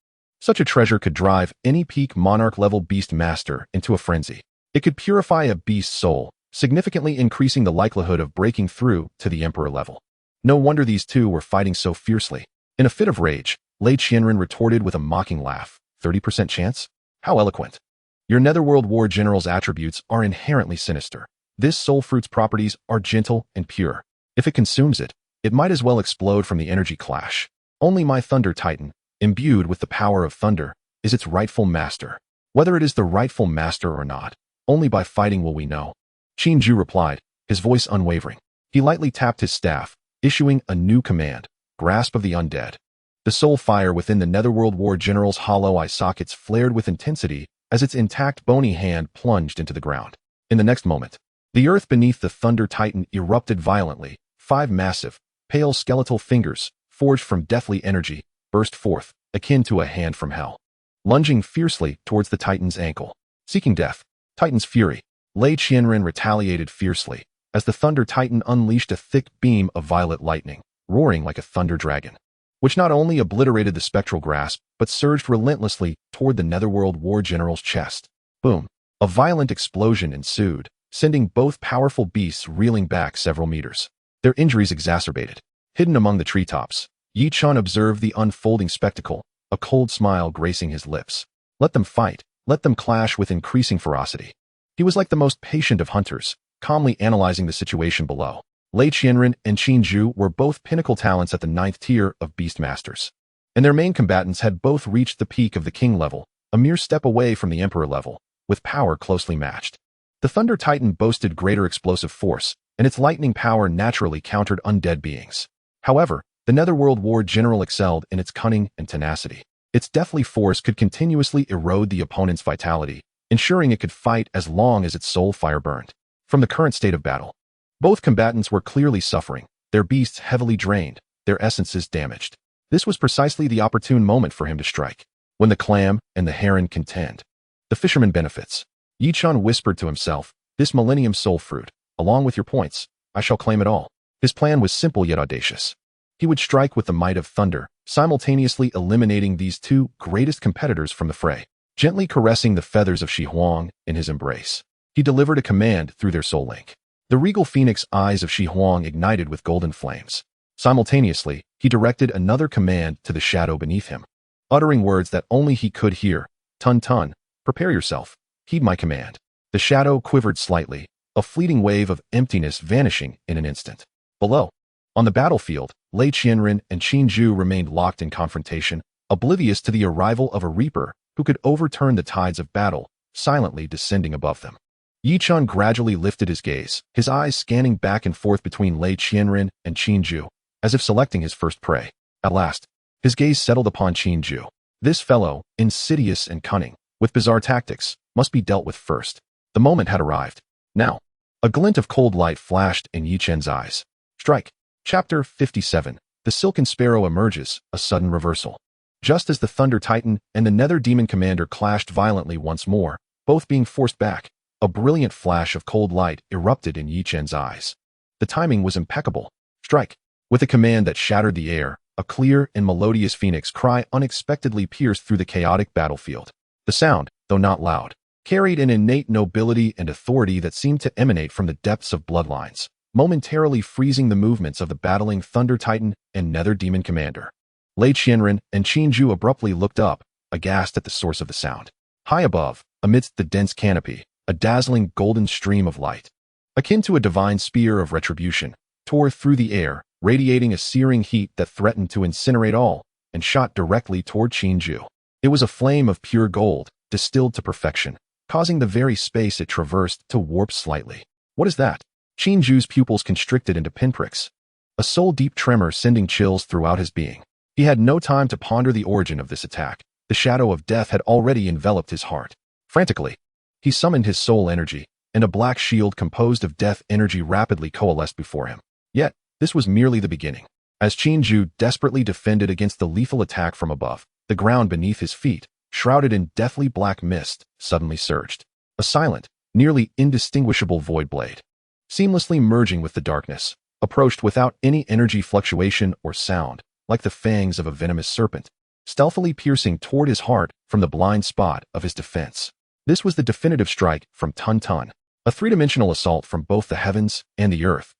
Speaker 1: Such a treasure could drive any peak monarch-level beast master into a frenzy. It could purify a beast's soul, significantly increasing the likelihood of breaking through to the Emperor level. No wonder these two were fighting so fiercely. In a fit of rage, Lei Qianren retorted with a mocking laugh. 30% chance? How eloquent. Your Netherworld War General's attributes are inherently sinister. This soul fruit's properties are gentle and pure. If it consumes it, it might as well explode from the energy clash. Only my Thunder Titan, imbued with the power of thunder, is its rightful master. Whether it is the rightful master or not, only by fighting will we know. Qinju replied, his voice unwavering. He lightly tapped his staff, issuing a new command, Grasp of the Undead. The soul fire within the Netherworld War General's hollow eye sockets flared with intensity as its intact bony hand plunged into the ground. In the next moment, the earth beneath the Thunder Titan erupted violently. 5 massive, pale skeletal fingers, forged from deathly energy, burst forth, akin to a hand from hell. Lunging fiercely towards the Titan's ankle. Seeking death, Titan's fury, Lei Qianren retaliated fiercely, as the Thunder Titan unleashed a thick beam of violet lightning, roaring like a thunder dragon, which not only obliterated the spectral grasp, but surged relentlessly toward the Netherworld War General's chest. Boom! A violent explosion ensued, sending both powerful beasts reeling back several meters. Their injuries exacerbated. Hidden among the treetops, Yi Chen observed the unfolding spectacle, a cold smile gracing his lips. Let them fight, let them clash with increasing ferocity. He was like the most patient of hunters, calmly analyzing the situation below. Lei Qianren and Qinju were both pinnacle talents at the 9th tier of Beastmasters, and their main combatants had both reached the peak of the King level, a mere step away from the Emperor level, with power closely matched. The Thunder Titan boasted greater explosive force, and its lightning power naturally countered undead beings. However, the Netherworld War General excelled in its cunning and tenacity. Its deathly force could continuously erode the opponent's vitality, ensuring it could fight as long as its soul fire burned. From the current state of battle, both combatants were clearly suffering, their beasts heavily drained, their essences damaged. This was precisely the opportune moment for him to strike. When the clam and the heron contend, the fisherman benefits. Yi Chen whispered to himself, this Millennium Soul Fruit, along with your points, I shall claim it all. His plan was simple yet audacious. He would strike with the might of thunder, simultaneously eliminating these two greatest competitors from the fray. Gently caressing the feathers of Shi Huang in his embrace, he delivered a command through their soul link. The regal phoenix eyes of Shi Huang ignited with golden flames. Simultaneously, he directed another command to the shadow beneath him, uttering words that only he could hear. Tun Tun, prepare yourself, heed my command. The shadow quivered slightly, a fleeting wave of emptiness vanishing in an instant. Below, on the battlefield, Lei Qianren and Qinju remained locked in confrontation, oblivious to the arrival of a reaper who could overturn the tides of battle, silently descending above them. Yi Chen gradually lifted his gaze, his eyes scanning back and forth between Lei Qianren and Qinju, as if selecting his first prey. At last, his gaze settled upon Qinju. This fellow, insidious and cunning, with bizarre tactics, must be dealt with first. The moment had arrived. Now, a glint of cold light flashed in Yi Chen's eyes. Strike. Chapter 57. The Silken Sparrow emerges, a sudden reversal. Just as the Thunder Titan and the Nether Demon Commander clashed violently once more, both being forced back, a brilliant flash of cold light erupted in Yi Chen's eyes. The timing was impeccable. Strike. With a command that shattered the air, a clear and melodious phoenix cry unexpectedly pierced through the chaotic battlefield. The sound, though not loud, carried an innate nobility and authority that seemed to emanate from the depths of bloodlines, momentarily freezing the movements of the battling Thunder Titan and Nether Demon Commander. Lei Qianren and Qinju abruptly looked up, aghast at the source of the sound. High above, amidst the dense canopy, a dazzling golden stream of light, akin to a divine spear of retribution, tore through the air, radiating a searing heat that threatened to incinerate all, and shot directly toward Qinju. It was a flame of pure gold, distilled to perfection, causing the very space it traversed to warp slightly. What is that? Ju's pupils constricted into pinpricks, a soul-deep tremor sending chills throughout his being. He had no time to ponder the origin of this attack. The shadow of death had already enveloped his heart. Frantically, he summoned his soul energy, and a black shield composed of death energy rapidly coalesced before him. Yet, this was merely the beginning. As Ju desperately defended against the lethal attack from above, the ground beneath his feet, shrouded in deathly black mist, suddenly surged. A silent, nearly indistinguishable void blade, seamlessly merging with the darkness, approached without any energy fluctuation or sound, like the fangs of a venomous serpent, stealthily piercing toward his heart from the blind spot of his defense. This was the definitive strike from Tun Tun, a three-dimensional assault from both the heavens and the earth.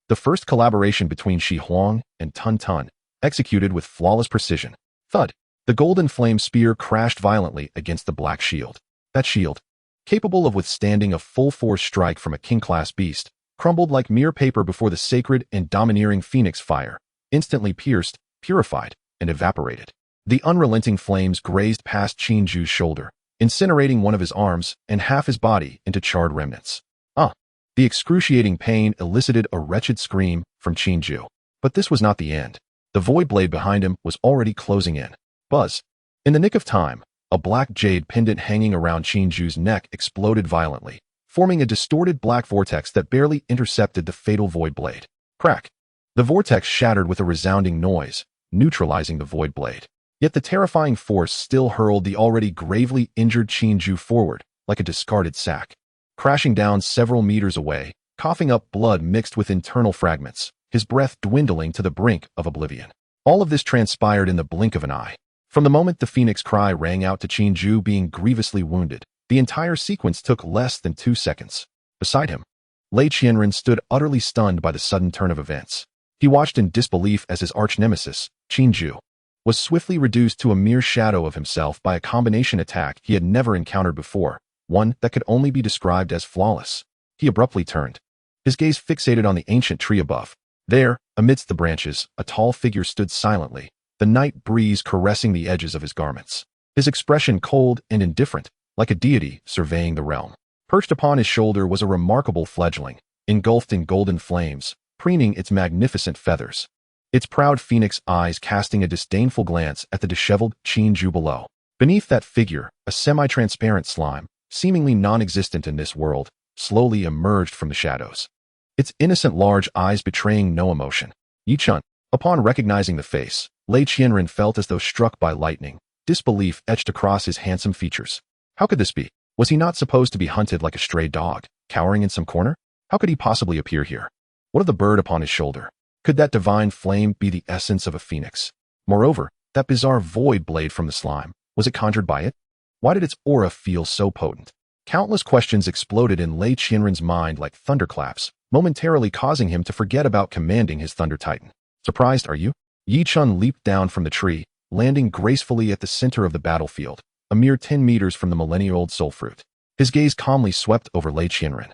Speaker 1: The first collaboration between Shi Huang and Tun Tun, executed with flawless precision. Thud! The golden flame spear crashed violently against the black shield. That shield, capable of withstanding a full-force strike from a king-class beast, crumbled like mere paper before the sacred and domineering phoenix fire, instantly pierced, purified, and evaporated. The unrelenting flames grazed past Ju's shoulder, incinerating one of his arms and half his body into charred remnants. The excruciating pain elicited a wretched scream from Ju. But this was not the end. The void blade behind him was already closing in. Buzz! In the nick of time, a black jade pendant hanging around Ju's neck exploded violently, forming a distorted black vortex that barely intercepted the fatal void blade. Crack! The vortex shattered with a resounding noise, neutralizing the void blade. Yet the terrifying force still hurled the already gravely injured Ju forward, like a discarded sack. Crashing down several meters away, coughing up blood mixed with internal fragments, his breath dwindling to the brink of oblivion. All of this transpired in the blink of an eye. From the moment the phoenix cry rang out to Ju being grievously wounded, the entire sequence took less than 2 seconds. Beside him, Lei Qianren stood utterly stunned by the sudden turn of events. He watched in disbelief as his arch-nemesis, Ju, was swiftly reduced to a mere shadow of himself by a combination attack he had never encountered before, one that could only be described as flawless. He abruptly turned, his gaze fixated on the ancient tree above. There, amidst the branches, a tall figure stood silently, the night breeze caressing the edges of his garments. His expression cold and indifferent, like a deity surveying the realm. Perched upon his shoulder was a remarkable fledgling, engulfed in golden flames, preening its magnificent feathers. Its proud phoenix eyes casting a disdainful glance at the disheveled Ju below. Beneath that figure, a semi-transparent slime, seemingly non-existent in this world, slowly emerged from the shadows. Its innocent large eyes betraying no emotion. Yichun. Upon recognizing the face, Lei Qianren felt as though struck by lightning. Disbelief etched across his handsome features. How could this be? Was he not supposed to be hunted like a stray dog, cowering in some corner? How could he possibly appear here? What of the bird upon his shoulder? Could that divine flame be the essence of a phoenix? Moreover, that bizarre void blade from the slime, was it conjured by it? Why did its aura feel so potent? Countless questions exploded in Lei Qianren's mind like thunderclaps, momentarily causing him to forget about commanding his Thunder Titan. Surprised, are you? Yichun leaped down from the tree, landing gracefully at the center of the battlefield, a mere 10 meters from the millennia-old soul fruit. His gaze calmly swept over Lei Qianren,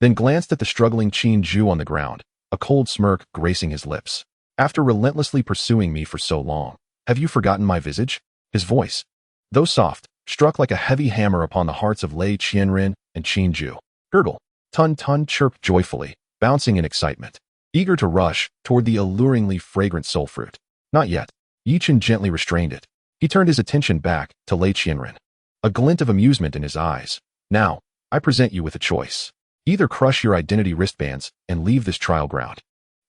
Speaker 1: then glanced at the struggling Ju on the ground, a cold smirk gracing his lips. After relentlessly pursuing me for so long, have you forgotten my visage? His voice, though soft, struck like a heavy hammer upon the hearts of Lei Qianren and Ju. Gurgle. Tun Tun chirped joyfully, bouncing in excitement, eager to rush toward the alluringly fragrant soul fruit. Not yet. Yichun gently restrained it. He turned his attention back to Lei Qianren, a glint of amusement in his eyes. Now, I present you with a choice. Either crush your identity wristbands and leave this trial ground,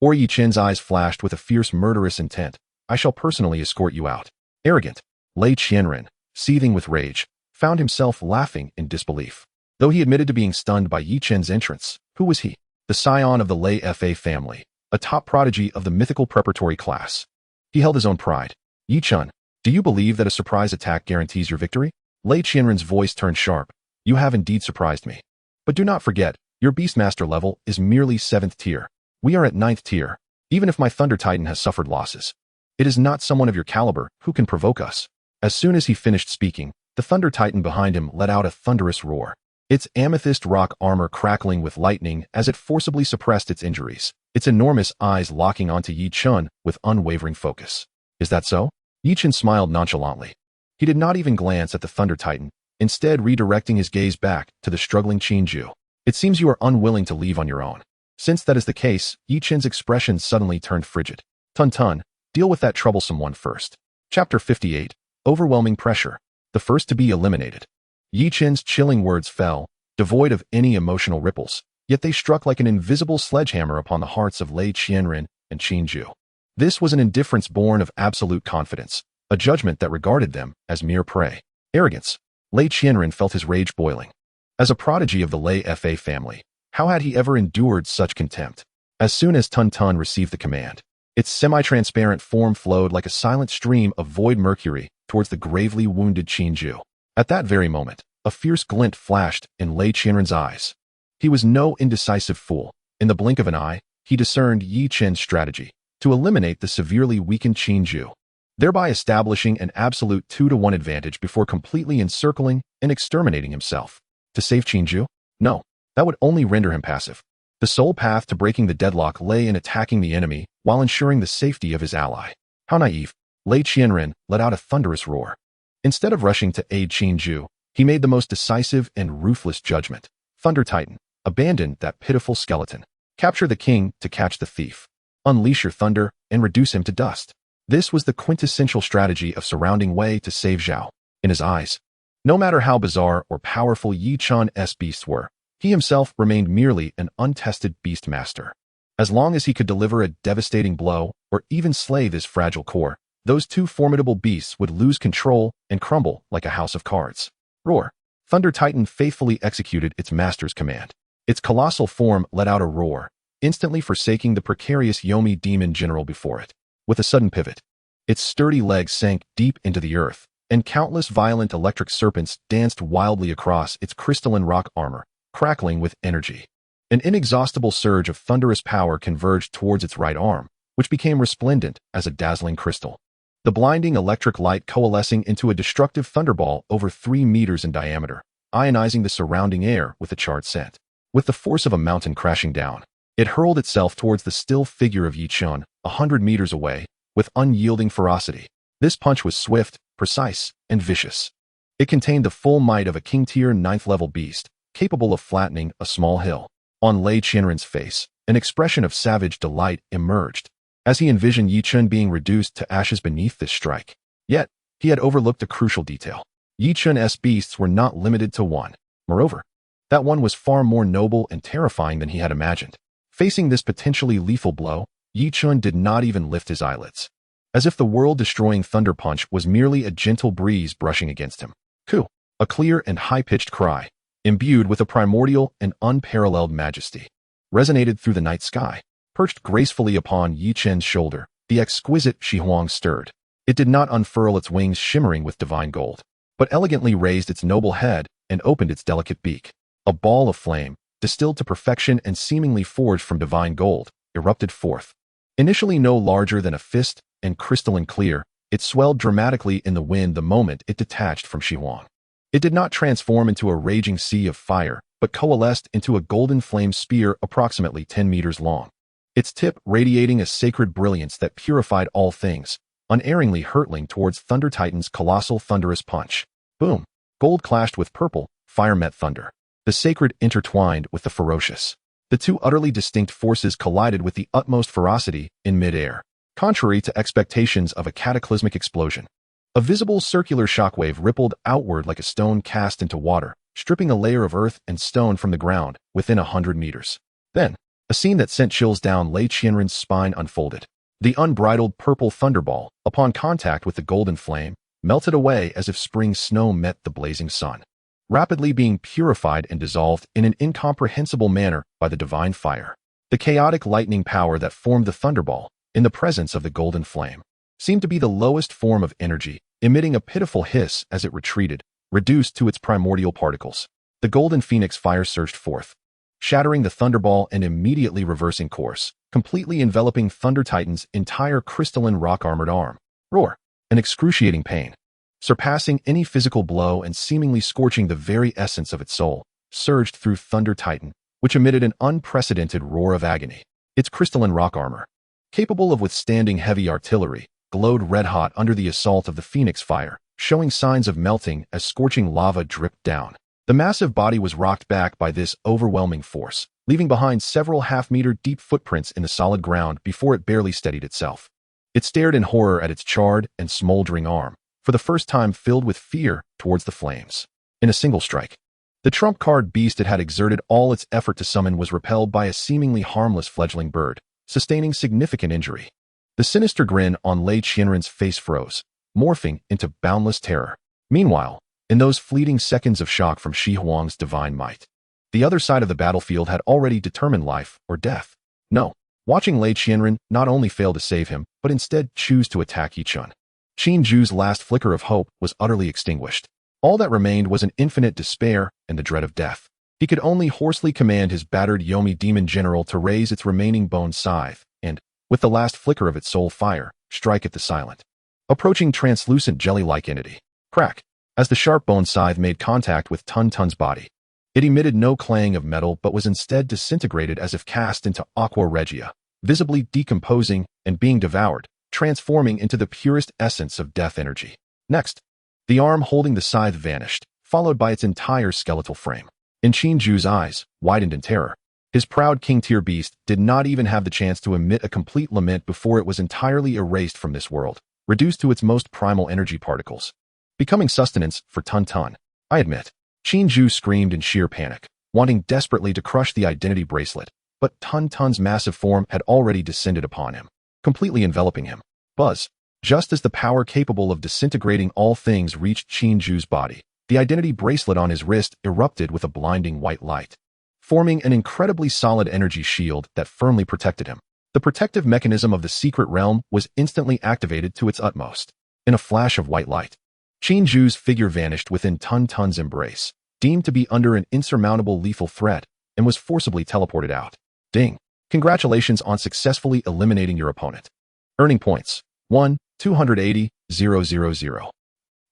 Speaker 1: or Yichun's eyes flashed with a fierce murderous intent. I shall personally escort you out. Arrogant. Lei Qianren, seething with rage, found himself laughing in disbelief. Though he admitted to being stunned by Yichun's entrance, who was he? The scion of the Lei Fa family, a top prodigy of the mythical preparatory class. He held his own pride. Yichun, do you believe that a surprise attack guarantees your victory? Lei Qianren's voice turned sharp. You have indeed surprised me. But do not forget, your Beastmaster level is merely 7th tier. We are at 9th tier. Even if my Thunder Titan has suffered losses, it is not someone of your caliber who can provoke us. As soon as he finished speaking, the Thunder Titan behind him let out a thunderous roar, its amethyst rock armor crackling with lightning as it forcibly suppressed its injuries, its enormous eyes locking onto Yichun with unwavering focus. Is that so? Yichun smiled nonchalantly. He did not even glance at the Thunder Titan, instead redirecting his gaze back to the struggling Ju. It seems you are unwilling to leave on your own. Since that is the case, Yi Qin's expression suddenly turned frigid. Tun, deal with that troublesome one first. Chapter 58. Overwhelming Pressure. The first to be eliminated. Yi Qin's chilling words fell, devoid of any emotional ripples, yet they struck like an invisible sledgehammer upon the hearts of Lei Qianren and Qin Zhu. This was an indifference born of absolute confidence, a judgment that regarded them as mere prey. Arrogance. Lei Qianren felt his rage boiling. As a prodigy of the Lei Fa family, how had he ever endured such contempt? As soon as Tun received the command, its semi-transparent form flowed like a silent stream of void mercury towards the gravely wounded Qin Zhu. At that very moment, a fierce glint flashed in Lei Qianren's eyes. He was no indecisive fool. In the blink of an eye, he discerned Yi Qin's strategy to eliminate the severely weakened Qin Zhu, thereby establishing an absolute 2-to-1 advantage before completely encircling and exterminating himself. To save Qin Zhu? No, that would only render him passive. The sole path to breaking the deadlock lay in attacking the enemy while ensuring the safety of his ally. How naive. Lei Qianren let out a thunderous roar. Instead of rushing to aid Qin Zhu, he made the most decisive and ruthless judgment. Thunder Titan, abandon that pitiful skeleton. Capture the king to catch the thief. Unleash your thunder and reduce him to dust. This was the quintessential strategy of surrounding Wei to save Zhao. In his eyes, no matter how bizarre or powerful Yi Qin's beasts were, he himself remained merely an untested beast master. As long as he could deliver a devastating blow or even slay this fragile core, those two formidable beasts would lose control and crumble like a house of cards. Roar. Thunder Titan faithfully executed its master's command. Its colossal form let out a roar, instantly forsaking the precarious Yomi demon general before it. With a sudden pivot, its sturdy legs sank deep into the earth, and countless violent electric serpents danced wildly across its crystalline rock armor, crackling with energy. An inexhaustible surge of thunderous power converged towards its right arm, which became resplendent as a dazzling crystal. The blinding electric light coalescing into a destructive thunderball over 3 meters in diameter, ionizing the surrounding air with a charred scent. With the force of a mountain crashing down, it hurled itself towards the still figure of Yi Qin, 100 meters away, with unyielding ferocity. This punch was swift, precise, and vicious. It contained the full might of a king-tier 9th-level beast, capable of flattening a small hill. On Lei Qianren's face, an expression of savage delight emerged, as he envisioned Yi Qin being reduced to ashes beneath this strike. Yet, he had overlooked a crucial detail. Yi Qin's beasts were not limited to one. Moreover, that one was far more noble and terrifying than he had imagined. Facing this potentially lethal blow, Yi Qin did not even lift his eyelids, as if the world-destroying thunder punch was merely a gentle breeze brushing against him. Ku! A clear and high-pitched cry, imbued with a primordial and unparalleled majesty, resonated through the night sky. Perched gracefully upon Yi Qin's shoulder, the exquisite Shi Huang stirred. It did not unfurl its wings shimmering with divine gold, but elegantly raised its noble head and opened its delicate beak. A ball of flame, distilled to perfection and seemingly forged from divine gold, erupted forth. Initially no larger than a fist and crystalline clear, it swelled dramatically in the wind the moment it detached from Shi Huang. It did not transform into a raging sea of fire, but coalesced into a golden flame spear approximately 10 meters long. Its tip radiating a sacred brilliance that purified all things, unerringly hurtling towards Thunder Titan's colossal thunderous punch. Boom! Gold clashed with purple, fire met thunder. The sacred intertwined with the ferocious. The two utterly distinct forces collided with the utmost ferocity in mid-air, contrary to expectations of a cataclysmic explosion. A visible circular shockwave rippled outward like a stone cast into water, stripping a layer of earth and stone from the ground within 100 meters. Then, a scene that sent chills down Lei Qianren's spine unfolded. The unbridled purple thunderball, upon contact with the golden flame, melted away as if spring snow met the blazing sun, rapidly being purified and dissolved in an incomprehensible manner by the divine fire. The chaotic lightning power that formed the thunderball, in the presence of the golden flame, seemed to be the lowest form of energy, emitting a pitiful hiss as it retreated, reduced to its primordial particles. The golden phoenix fire surged forth, shattering the thunderball and immediately reversing course, completely enveloping Thunder Titan's entire crystalline rock-armored arm. Roar! An excruciating pain, surpassing any physical blow and seemingly scorching the very essence of its soul, surged through Thunder Titan, which emitted an unprecedented roar of agony. Its crystalline rock armor, capable of withstanding heavy artillery, glowed red-hot under the assault of the phoenix fire, showing signs of melting as scorching lava dripped down. The massive body was rocked back by this overwhelming force, leaving behind several half-meter deep footprints in the solid ground before it barely steadied itself. It stared in horror at its charred and smoldering arm, for the first time filled with fear towards the flames. In a single strike, the trump card beast it had exerted all its effort to summon was repelled by a seemingly harmless fledgling bird, sustaining significant injury. The sinister grin on Lei Qianren's face froze, morphing into boundless terror. Meanwhile, in those fleeting seconds of shock from Shi Huang's divine might, the other side of the battlefield had already determined life or death. No, watching Lei Qianren not only fail to save him, but instead choose to attack Yichun. Qin Zhu's last flicker of hope was utterly extinguished. All that remained was an infinite despair and the dread of death. He could only hoarsely command his battered Yomi demon general to raise its remaining bone scythe and, with the last flicker of its soul fire, strike at the silent, approaching translucent jelly-like entity. Crack! As the sharp bone scythe made contact with Tun Tun's body, it emitted no clang of metal but was instead disintegrated as if cast into aqua regia, visibly decomposing and being devoured, transforming into the purest essence of death energy. Next, the arm holding the scythe vanished, followed by its entire skeletal frame. In Qin Zhu's eyes, widened in terror, his proud king-tier beast did not even have the chance to emit a complete lament before it was entirely erased from this world, reduced to its most primal energy particles, becoming sustenance for Tun Tun. I admit, Qin Zhu screamed in sheer panic, wanting desperately to crush the identity bracelet, but Tun Tun's massive form had already descended upon him, completely enveloping him. Buzz! Just as the power capable of disintegrating all things reached Qin Zhu's body, the identity bracelet on his wrist erupted with a blinding white light, forming an incredibly solid energy shield that firmly protected him. The protective mechanism of the secret realm was instantly activated to its utmost. In a flash of white light, Qin Zhu's figure vanished within Tun Tun's embrace, deemed to be under an insurmountable lethal threat, and was forcibly teleported out. Ding! Congratulations on successfully eliminating your opponent. Earning points: 1, 280, 000.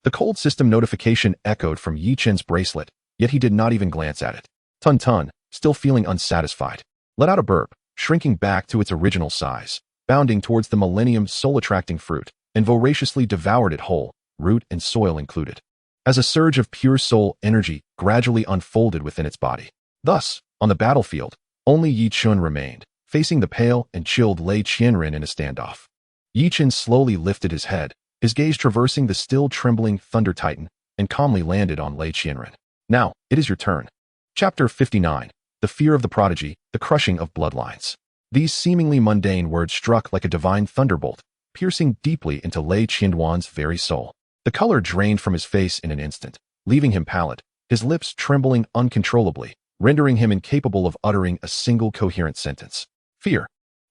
Speaker 1: The cold system notification echoed from Yichun's bracelet, yet he did not even glance at it. Tun Tun, still feeling unsatisfied, let out a burp, shrinking back to its original size, bounding towards the millennium soul-attracting fruit, and voraciously devoured it whole, root and soil included, as a surge of pure soul energy gradually unfolded within its body. Thus, on the battlefield, only Yichun remained, facing the pale and chilled Lei Qianren in a standoff. Yichun slowly lifted his head, his gaze traversing the still trembling Thunder Titan, and calmly landed on Lei Qianren. Now, it is your turn. Chapter 59. The Fear of the Prodigy, the Crushing of Bloodlines. These seemingly mundane words struck like a divine thunderbolt, piercing deeply into Lei Qianren's very soul. The color drained from his face in an instant, leaving him pallid, his lips trembling uncontrollably, rendering him incapable of uttering a single coherent sentence. Fear.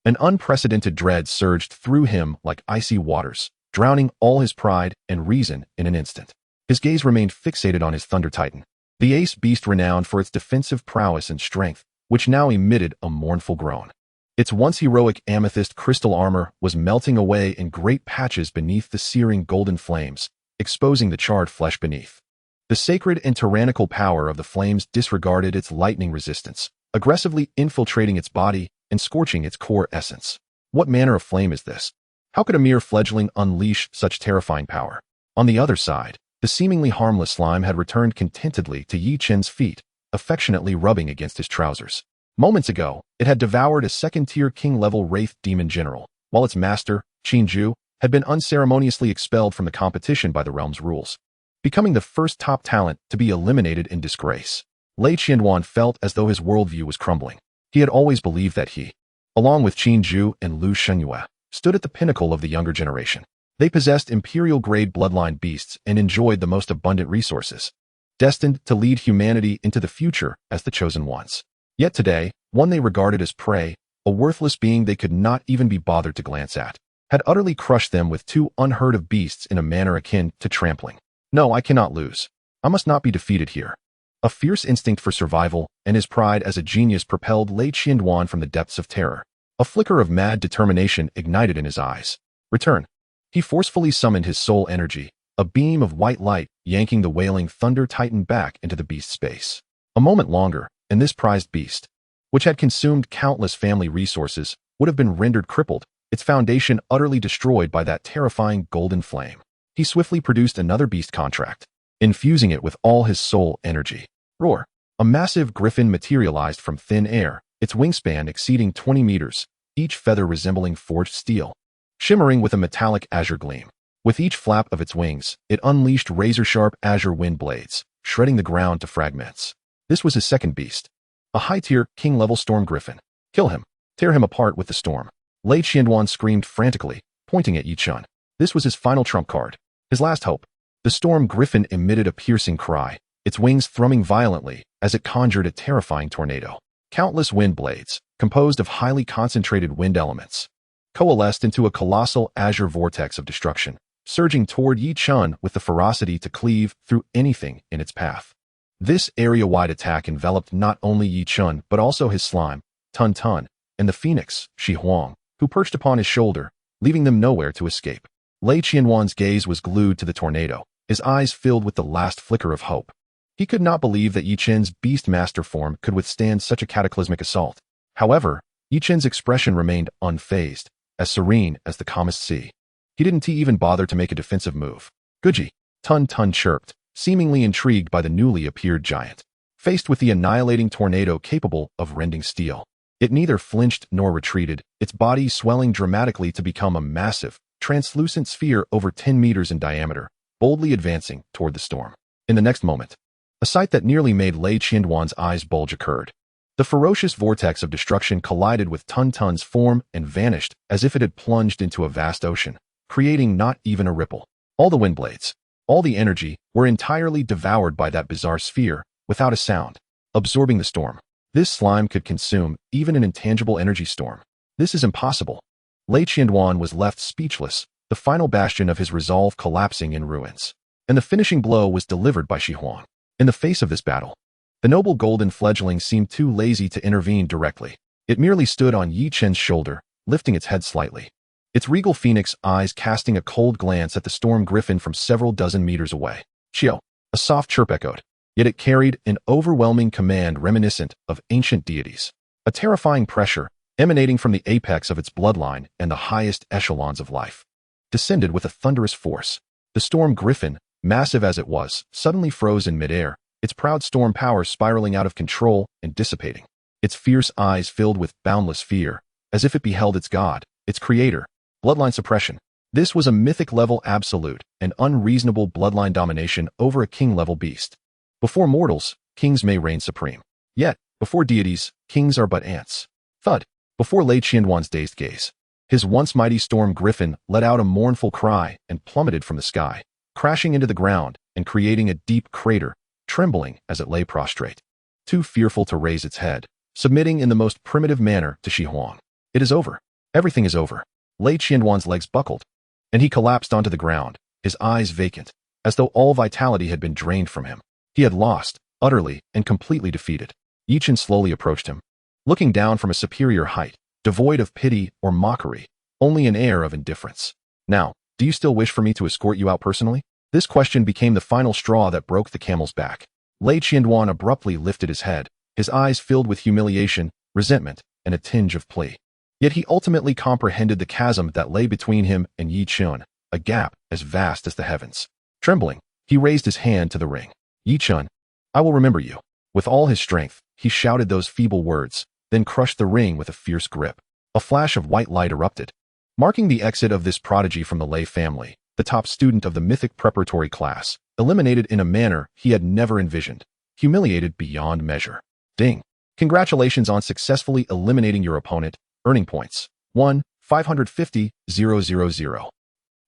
Speaker 1: An unprecedented dread surged through him like icy waters, drowning all his pride and reason in an instant. His gaze remained fixated on his Thunder Titan, the ace beast renowned for its defensive prowess and strength, which now emitted a mournful groan. Its once heroic amethyst crystal armor was melting away in great patches beneath the searing golden flames, exposing the charred flesh beneath. The sacred and tyrannical power of the flames disregarded its lightning resistance, aggressively infiltrating its body and scorching its core essence. What manner of flame is this? How could a mere fledgling unleash such terrifying power? On the other side, the seemingly harmless slime had returned contentedly to Yichun's feet, affectionately rubbing against his trousers. Moments ago, it had devoured a second-tier king-level wraith demon general, while its master, Qin Zhu, had been unceremoniously expelled from the competition by the realm's rules, becoming the first top talent to be eliminated in disgrace. Lei Qianren felt as though his worldview was crumbling. He had always believed that he, along with Qin Zhu and Lu Shenyue, stood at the pinnacle of the younger generation. They possessed imperial-grade bloodline beasts and enjoyed the most abundant resources, destined to lead humanity into the future as the chosen ones. Yet today, one they regarded as prey, a worthless being they could not even be bothered to glance at, had utterly crushed them with two unheard-of beasts in a manner akin to trampling. No, I cannot lose. I must not be defeated here. A fierce instinct for survival and his pride as a genius propelled Lei Qianren from the depths of terror. A flicker of mad determination ignited in his eyes. Return. He forcefully summoned his soul energy, a beam of white light yanking the wailing Thunder Titan back into the beast's space. A moment longer, and this prized beast, which had consumed countless family resources, would have been rendered crippled, its foundation utterly destroyed by that terrifying golden flame. He swiftly produced another beast contract, infusing it with all his soul energy. Roar! A massive griffin materialized from thin air, its wingspan exceeding 20 meters, each feather resembling forged steel, shimmering with a metallic azure gleam. With each flap of its wings, it unleashed razor-sharp azure wind blades, shredding the ground to fragments. This was his second beast, a high-tier, king-level storm griffin. Kill him. Tear him apart with the storm. Lei Qianduan screamed frantically, pointing at Yi Chun. This was his final trump card, his last hope. The storm griffin emitted a piercing cry, its wings thrumming violently as it conjured a terrifying tornado. Countless wind blades, composed of highly concentrated wind elements, coalesced into a colossal azure vortex of destruction, surging toward Yi Chun with the ferocity to cleave through anything in its path. This area-wide attack enveloped not only Yi Chun but also his slime, Tun Tun, and the phoenix, Shi Huang, who perched upon his shoulder, leaving them nowhere to escape. Lei Qianduan's gaze was glued to the tornado, his eyes filled with the last flicker of hope. He could not believe that Yi Chen's beast-master form could withstand such a cataclysmic assault. However, Yi Chen's expression remained unfazed, as serene as the calmest sea. He didn't even bother to make a defensive move. Guji, Tun Tun chirped, seemingly intrigued by the newly appeared giant. Faced with the annihilating tornado capable of rending steel, it neither flinched nor retreated, its body swelling dramatically to become a massive, translucent sphere over 10 meters in diameter, boldly advancing toward the storm. In the next moment, a sight that nearly made Lei Qianduan's eyes bulge occurred. The ferocious vortex of destruction collided with Tun Tun's form and vanished as if it had plunged into a vast ocean, creating not even a ripple. All the wind blades, all the energy, were entirely devoured by that bizarre sphere, without a sound, absorbing the storm. This slime could consume even an intangible energy storm. This is impossible. Lei Qianduan was left speechless, the final bastion of his resolve collapsing in ruins. And the finishing blow was delivered by Shi Huang. In the face of this battle, the noble golden fledgling seemed too lazy to intervene directly. It merely stood on Yi Chen's shoulder, lifting its head slightly, its regal phoenix eyes casting a cold glance at the storm griffin from several dozen meters away. Xiao, a soft chirp echoed, yet it carried an overwhelming command reminiscent of ancient deities. A terrifying pressure, emanating from the apex of its bloodline and the highest echelons of life, descended with a thunderous force. The storm griffin, massive as it was, suddenly froze in midair, its proud storm power spiraling out of control and dissipating. Its fierce eyes filled with boundless fear, as if it beheld its god, its creator. Bloodline suppression. This was a mythic-level absolute and unreasonable bloodline domination over a king-level beast. Before mortals, kings may reign supreme. Yet, before deities, kings are but ants. Thud. Before Lei Qianduan's dazed gaze, his once mighty storm griffin let out a mournful cry and plummeted from the sky, crashing into the ground and creating a deep crater, trembling as it lay prostrate, too fearful to raise its head, submitting in the most primitive manner to Shi Huang. It is over. Everything is over. Lei Qianduan's legs buckled, and he collapsed onto the ground, his eyes vacant, as though all vitality had been drained from him. He had lost, utterly and completely defeated. Yi Chen slowly approached him, looking down from a superior height, devoid of pity or mockery, only an air of indifference. Now, do you still wish for me to escort you out personally? This question became the final straw that broke the camel's back. Lei Qianduan abruptly lifted his head, his eyes filled with humiliation, resentment, and a tinge of plea. Yet he ultimately comprehended the chasm that lay between him and Yi Chun, a gap as vast as the heavens. Trembling, he raised his hand to the ring. Yi Chun, I will remember you. With all his strength, he shouted those feeble words, then crushed the ring with a fierce grip. A flash of white light erupted, marking the exit of this prodigy from the Lei family, the top student of the Mythic preparatory class, eliminated in a manner he had never envisioned, humiliated beyond measure. Ding! Congratulations on successfully eliminating your opponent, earning points. 1, 550, 000.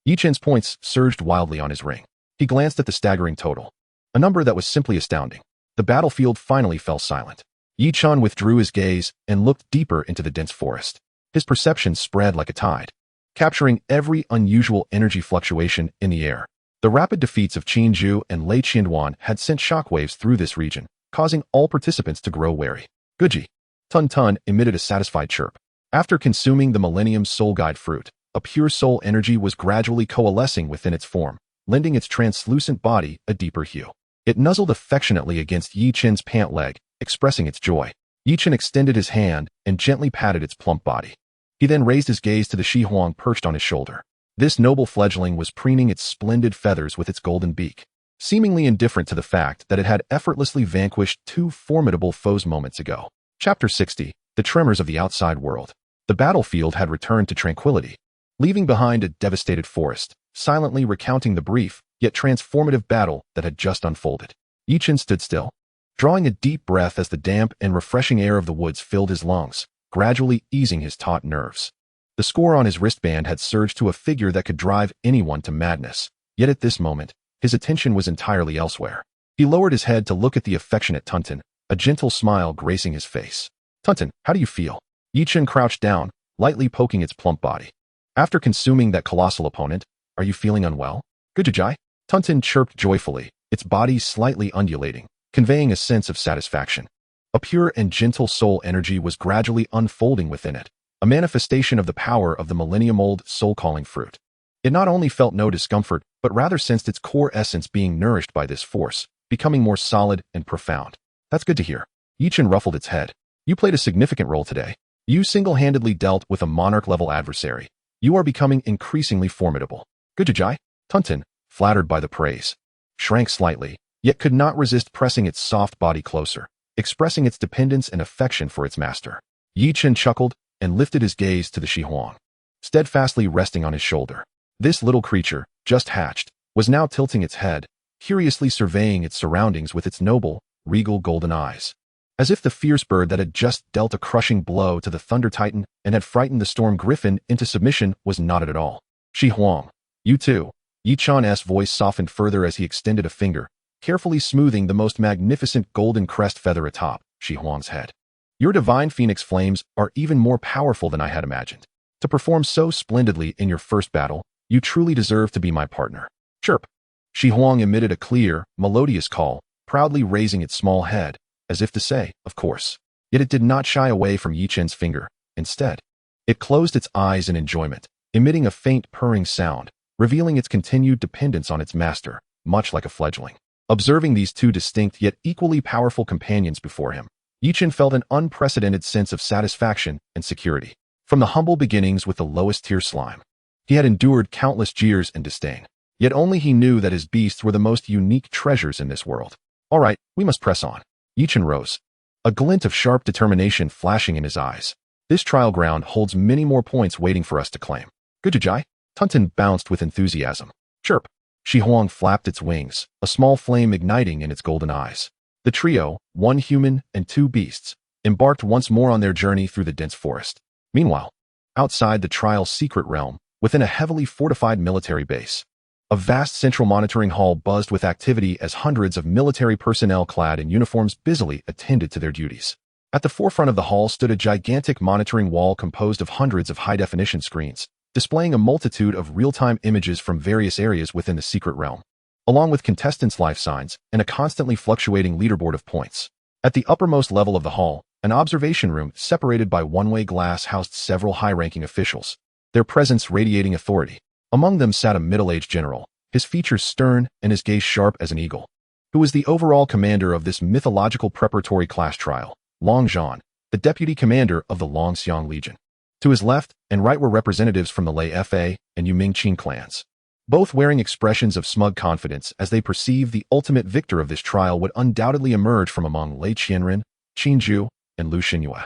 Speaker 1: Yi Chen's points surged wildly on his ring. He glanced at the staggering total, a number that was simply astounding. The battlefield finally fell silent. Yi Chun withdrew his gaze and looked deeper into the dense forest. His perception spread like a tide, capturing every unusual energy fluctuation in the air. The rapid defeats of Qin Zhu and Lei Qianduan had sent shockwaves through this region, causing all participants to grow wary. Guji. Tun Tun emitted a satisfied chirp. After consuming the Millennium Soul Guide fruit, a pure soul energy was gradually coalescing within its form, lending its translucent body a deeper hue. It nuzzled affectionately against Yi Chen's pant leg, expressing its joy. Yi Chen extended his hand and gently patted its plump body. He then raised his gaze to the Shi Huang perched on his shoulder. This noble fledgling was preening its splendid feathers with its golden beak. seemingly indifferent to the fact that it had effortlessly vanquished two formidable foes moments ago. Chapter 60. The Tremors of the Outside World. The battlefield had returned to tranquility, leaving behind a devastated forest, silently recounting the brief, yet transformative battle that had just unfolded. Yichin stood still, drawing a deep breath as the damp and refreshing air of the woods filled his lungs, gradually easing his taut nerves. The score on his wristband had surged to a figure that could drive anyone to madness, yet at this moment, his attention was entirely elsewhere. He lowered his head to look at the affectionate Tunton, a gentle smile gracing his face. Tunton, how do you feel? Yichin crouched down, lightly poking its plump body. After consuming that colossal opponent, are you feeling unwell? Gujajai? Tunton chirped joyfully, its body slightly undulating, conveying a sense of satisfaction. A pure and gentle soul energy was gradually unfolding within it, a manifestation of the power of the millennium-old soul-calling fruit. It not only felt no discomfort, but rather sensed its core essence being nourished by this force, becoming more solid and profound. That's good to hear. Yichin ruffled its head. You played a significant role today. You single-handedly dealt with a monarch-level adversary. You are becoming increasingly formidable. Gujajai? Tunton, flattered by the praise, shrank slightly, yet could not resist pressing its soft body closer, expressing its dependence and affection for its master. Yichin chuckled and lifted his gaze to the Shihuang, steadfastly resting on his shoulder. This little creature, just hatched, was now tilting its head, curiously surveying its surroundings with its noble, regal golden eyes. As if the fierce bird that had just dealt a crushing blow to the Thunder Titan and had frightened the Storm Griffin into submission was not it at all. Shihuang, you too. Yichan's voice softened further as he extended a finger, carefully smoothing the most magnificent golden crest feather atop Shihuang's head. Your divine phoenix flames are even more powerful than I had imagined. To perform so splendidly in your first battle, you truly deserve to be my partner. Chirp. Shihuang emitted a clear, melodious call, proudly raising its small head, as if to say, of course. Yet it did not shy away from Yichen's finger. Instead, it closed its eyes in enjoyment, emitting a faint purring sound, revealing its continued dependence on its master, much like a fledgling. Observing these two distinct yet equally powerful companions before him, Yichin felt an unprecedented sense of satisfaction and security. From the humble beginnings with the lowest-tier slime, he had endured countless jeers and disdain, yet only he knew that his beasts were the most unique treasures in this world. All right, we must press on. Yichin rose, a glint of sharp determination flashing in his eyes. This trial ground holds many more points waiting for us to claim. Gujajai? Tunton bounced with enthusiasm. Chirp. Shihuang flapped its wings, a small flame igniting in its golden eyes. The trio, one human and two beasts, embarked once more on their journey through the dense forest. Meanwhile, outside the trial's secret realm, within a heavily fortified military base, a vast central monitoring hall buzzed with activity as hundreds of military personnel clad in uniforms busily attended to their duties. At the forefront of the hall stood a gigantic monitoring wall composed of hundreds of high-definition screens, displaying a multitude of real-time images from various areas within the secret realm, along with contestants' life signs and a constantly fluctuating leaderboard of points. At the uppermost level of the hall, an observation room separated by one-way glass housed several high-ranking officials, their presence radiating authority. Among them sat a middle-aged general, his features stern and his gaze sharp as an eagle, who was the overall commander of this mythological preparatory class trial, Long Zhan, the deputy commander of the Longxiang Legion. To his left and right were representatives from the Lei Fa and Yuming Qin clans, both wearing expressions of smug confidence as they perceived the ultimate victor of this trial would undoubtedly emerge from among Lei Qianren, Qin Zhu, and Lu Xinyue.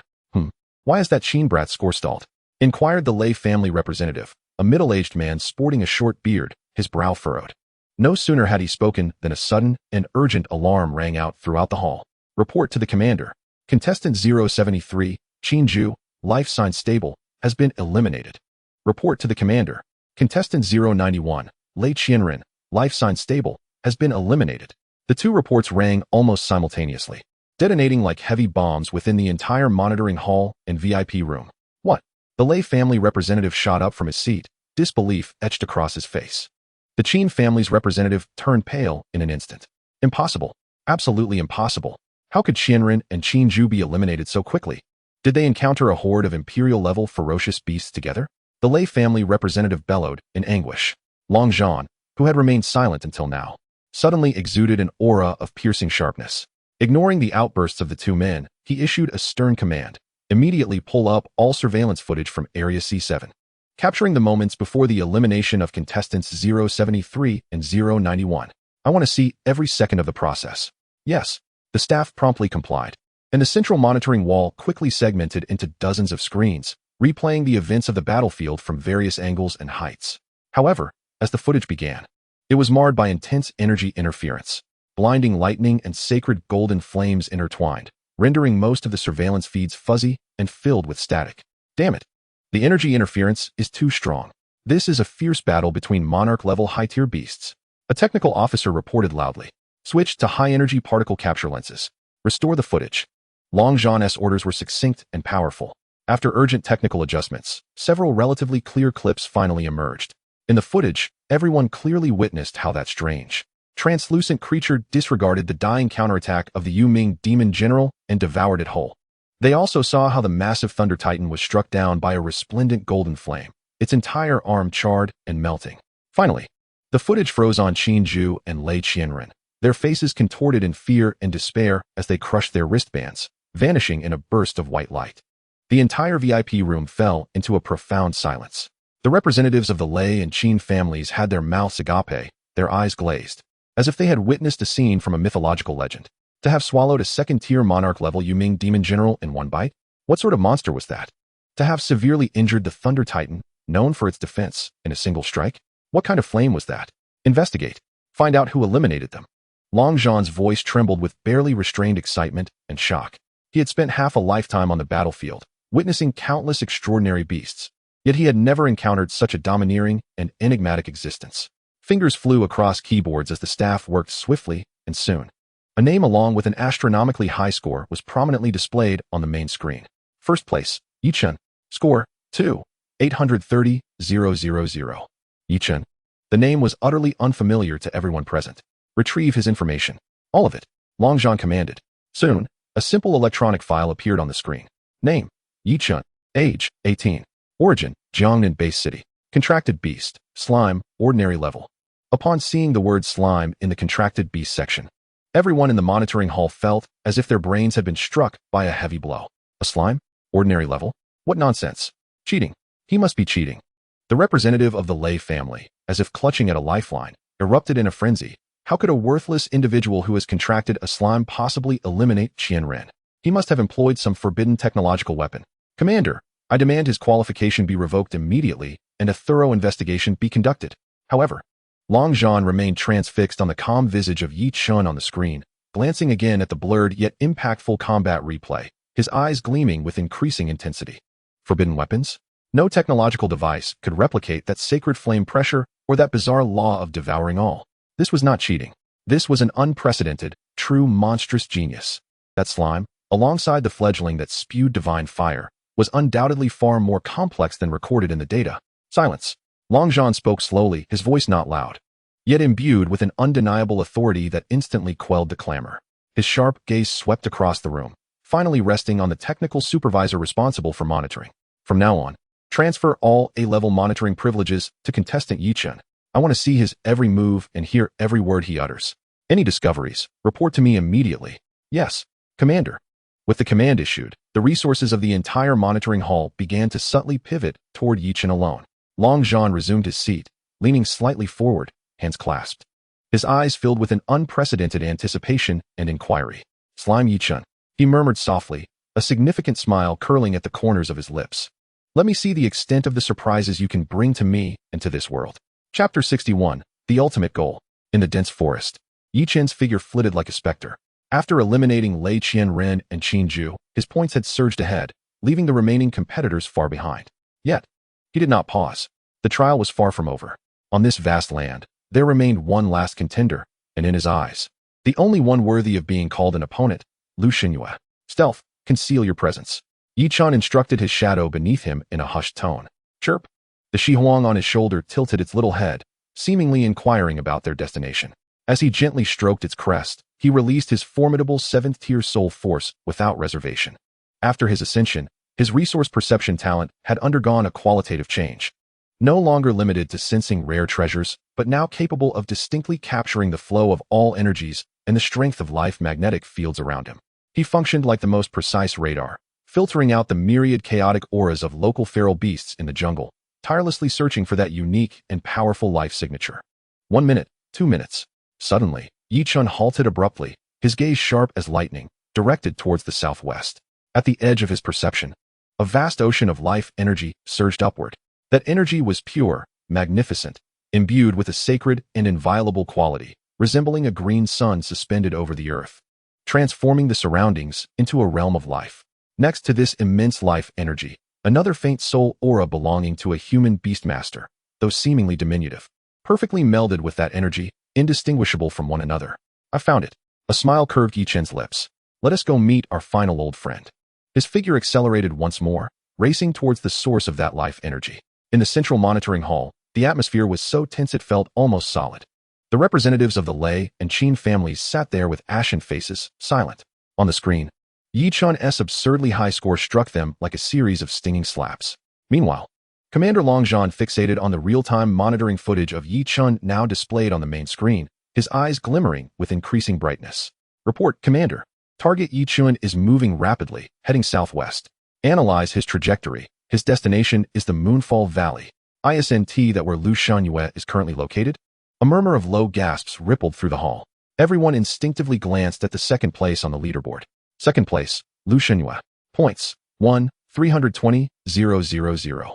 Speaker 1: Why is that Qin brat score stalled? Inquired the Lei family representative, a middle-aged man sporting a short beard, his brow furrowed. No sooner had he spoken than a sudden and urgent alarm rang out throughout the hall. Report to the commander. Contestant 073, Qin Zhu, life sign stable, has been eliminated. Report to the commander. Contestant 091, Lei Qianren, life sign stable, has been eliminated. The two reports rang almost simultaneously, detonating like heavy bombs within the entire monitoring hall and VIP room. What? The Lei family representative shot up from his seat, disbelief etched across his face. The Qin family's representative turned pale in an instant. Impossible. Absolutely impossible. How could Qianren and Qin Zhu be eliminated so quickly? Did they encounter a horde of imperial-level ferocious beasts together? The Lei family representative bellowed in anguish. Long Zhan, who had remained silent until now, suddenly exuded an aura of piercing sharpness. Ignoring the outbursts of the two men, he issued a stern command. Immediately pull up all surveillance footage from Area C7. Capturing the moments before the elimination of contestants 073 and 091. I want to see every second of the process. Yes, the staff promptly complied, and the central monitoring wall quickly segmented into dozens of screens, replaying the events of the battlefield from various angles and heights. However, as the footage began, it was marred by intense energy interference. Blinding lightning and sacred golden flames intertwined, rendering most of the surveillance feeds fuzzy and filled with static. Damn it. The energy interference is too strong. This is a fierce battle between Monarch-level high-tier beasts. A technical officer reported loudly. Switch to high-energy particle capture lenses. Restore the footage. Long Jean's orders were succinct and powerful. After urgent technical adjustments, several relatively clear clips finally emerged. In the footage, everyone clearly witnessed how that strange, translucent creature disregarded the dying counterattack of the Yu Ming demon general and devoured it whole. They also saw how the massive Thunder Titan was struck down by a resplendent golden flame, its entire arm charred and melting. Finally, the footage froze on Qin Zhu and Lei Qianren, their faces contorted in fear and despair as they crushed their wristbands, vanishing in a burst of white light. The entire VIP room fell into a profound silence. The representatives of the Lei and Qin families had their mouths agape, their eyes glazed, as if they had witnessed a scene from a mythological legend. To have swallowed a second-tier monarch-level Yu Ming demon general in one bite? What sort of monster was that? To have severely injured the Thunder Titan, known for its defense, in a single strike? What kind of flame was that? Investigate. Find out who eliminated them. Long Jean's voice trembled with barely restrained excitement and shock. He had spent half a lifetime on the battlefield, witnessing countless extraordinary beasts, yet he had never encountered such a domineering and enigmatic existence. Fingers flew across keyboards as the staff worked swiftly, and soon, a name along with an astronomically high score was prominently displayed on the main screen. First place, Yichun. Score, 2,830,000. Yichun. The name was utterly unfamiliar to everyone present. Retrieve his information. All of it. Long Jean commanded. Soon, a simple electronic file appeared on the screen. Name, Yichun. Age, 18. Origin, Jiangnan base city. Contracted beast, slime, ordinary level. Upon seeing the word slime in the contracted beast section, everyone in the monitoring hall felt as if their brains had been struck by a heavy blow. A slime? Ordinary level? What nonsense. Cheating. He must be cheating. The representative of the Lei family, as if clutching at a lifeline, erupted in a frenzy. How could a worthless individual who has contracted a slime possibly eliminate Qianren? He must have employed some forbidden technological weapon. Commander, I demand his qualification be revoked immediately and a thorough investigation be conducted. However, Long Jean remained transfixed on the calm visage of Yi Chun on the screen, glancing again at the blurred yet impactful combat replay, his eyes gleaming with increasing intensity. Forbidden weapons? No technological device could replicate that sacred flame pressure or that bizarre law of devouring all. This was not cheating. This was an unprecedented, true monstrous genius. That slime, alongside the fledgling that spewed divine fire, was undoubtedly far more complex than recorded in the data. Silence. Long Jean spoke slowly, his voice not loud, yet imbued with an undeniable authority that instantly quelled the clamor. His sharp gaze swept across the room, finally resting on the technical supervisor responsible for monitoring. From now on, transfer all A-level monitoring privileges to contestant Yichun. I want to see his every move and hear every word he utters. Any discoveries, report to me immediately. Yes, Commander. With the command issued, the resources of the entire monitoring hall began to subtly pivot toward Yichun alone. Long Jean resumed his seat, leaning slightly forward, hands clasped. His eyes filled with an unprecedented anticipation and inquiry. Slime Yichun, he murmured softly, a significant smile curling at the corners of his lips. Let me see the extent of the surprises you can bring to me and to this world. Chapter 61, The Ultimate Goal. In the dense forest, Yichun's figure flitted like a specter. After eliminating Lei Qianren and Qin Zhu, his points had surged ahead, leaving the remaining competitors far behind. Yet, he did not pause. The trial was far from over. On this vast land, there remained one last contender, and in his eyes, the only one worthy of being called an opponent, Lu Xinyue. Stealth, conceal your presence. Yichun instructed his shadow beneath him in a hushed tone. Chirp. The Shihuang on his shoulder tilted its little head, seemingly inquiring about their destination. As he gently stroked its crest, he released his formidable 7th-tier soul force without reservation. After his ascension, his resource perception talent had undergone a qualitative change. No longer limited to sensing rare treasures, but now capable of distinctly capturing the flow of all energies and the strength of life magnetic fields around him. He functioned like the most precise radar, filtering out the myriad chaotic auras of local feral beasts in the jungle, tirelessly searching for that unique and powerful life signature. 1 minute, 2 minutes. Suddenly, Yi Chun halted abruptly, his gaze sharp as lightning, directed towards the southwest. At the edge of his perception, a vast ocean of life energy surged upward. That energy was pure, magnificent, imbued with a sacred and inviolable quality, resembling a green sun suspended over the earth, transforming the surroundings into a realm of life. Next to this immense life energy, another faint soul aura belonging to a human beastmaster, though seemingly diminutive, perfectly melded with that energy, indistinguishable from one another. I found it. A smile curved Yi Chen's lips. Let us go meet our final old friend. His figure accelerated once more, racing towards the source of that life energy. In the central monitoring hall, the atmosphere was so tense it felt almost solid. The representatives of the Lei and Qin families sat there with ashen faces, silent. On the screen, Yi Chun's absurdly high score struck them like a series of stinging slaps. Meanwhile, Commander Longzhan fixated on the real-time monitoring footage of Yi Chun now displayed on the main screen, his eyes glimmering with increasing brightness. Report, Commander. Target Yi Chun is moving rapidly, heading southwest. Analyze his trajectory. His destination is the Moonfall Valley. ISNT that where Lu Shunyue is currently located? A murmur of low gasps rippled through the hall. Everyone instinctively glanced at the second place on the leaderboard. Second place, Lu Shunyue. Points, 1, 320,000.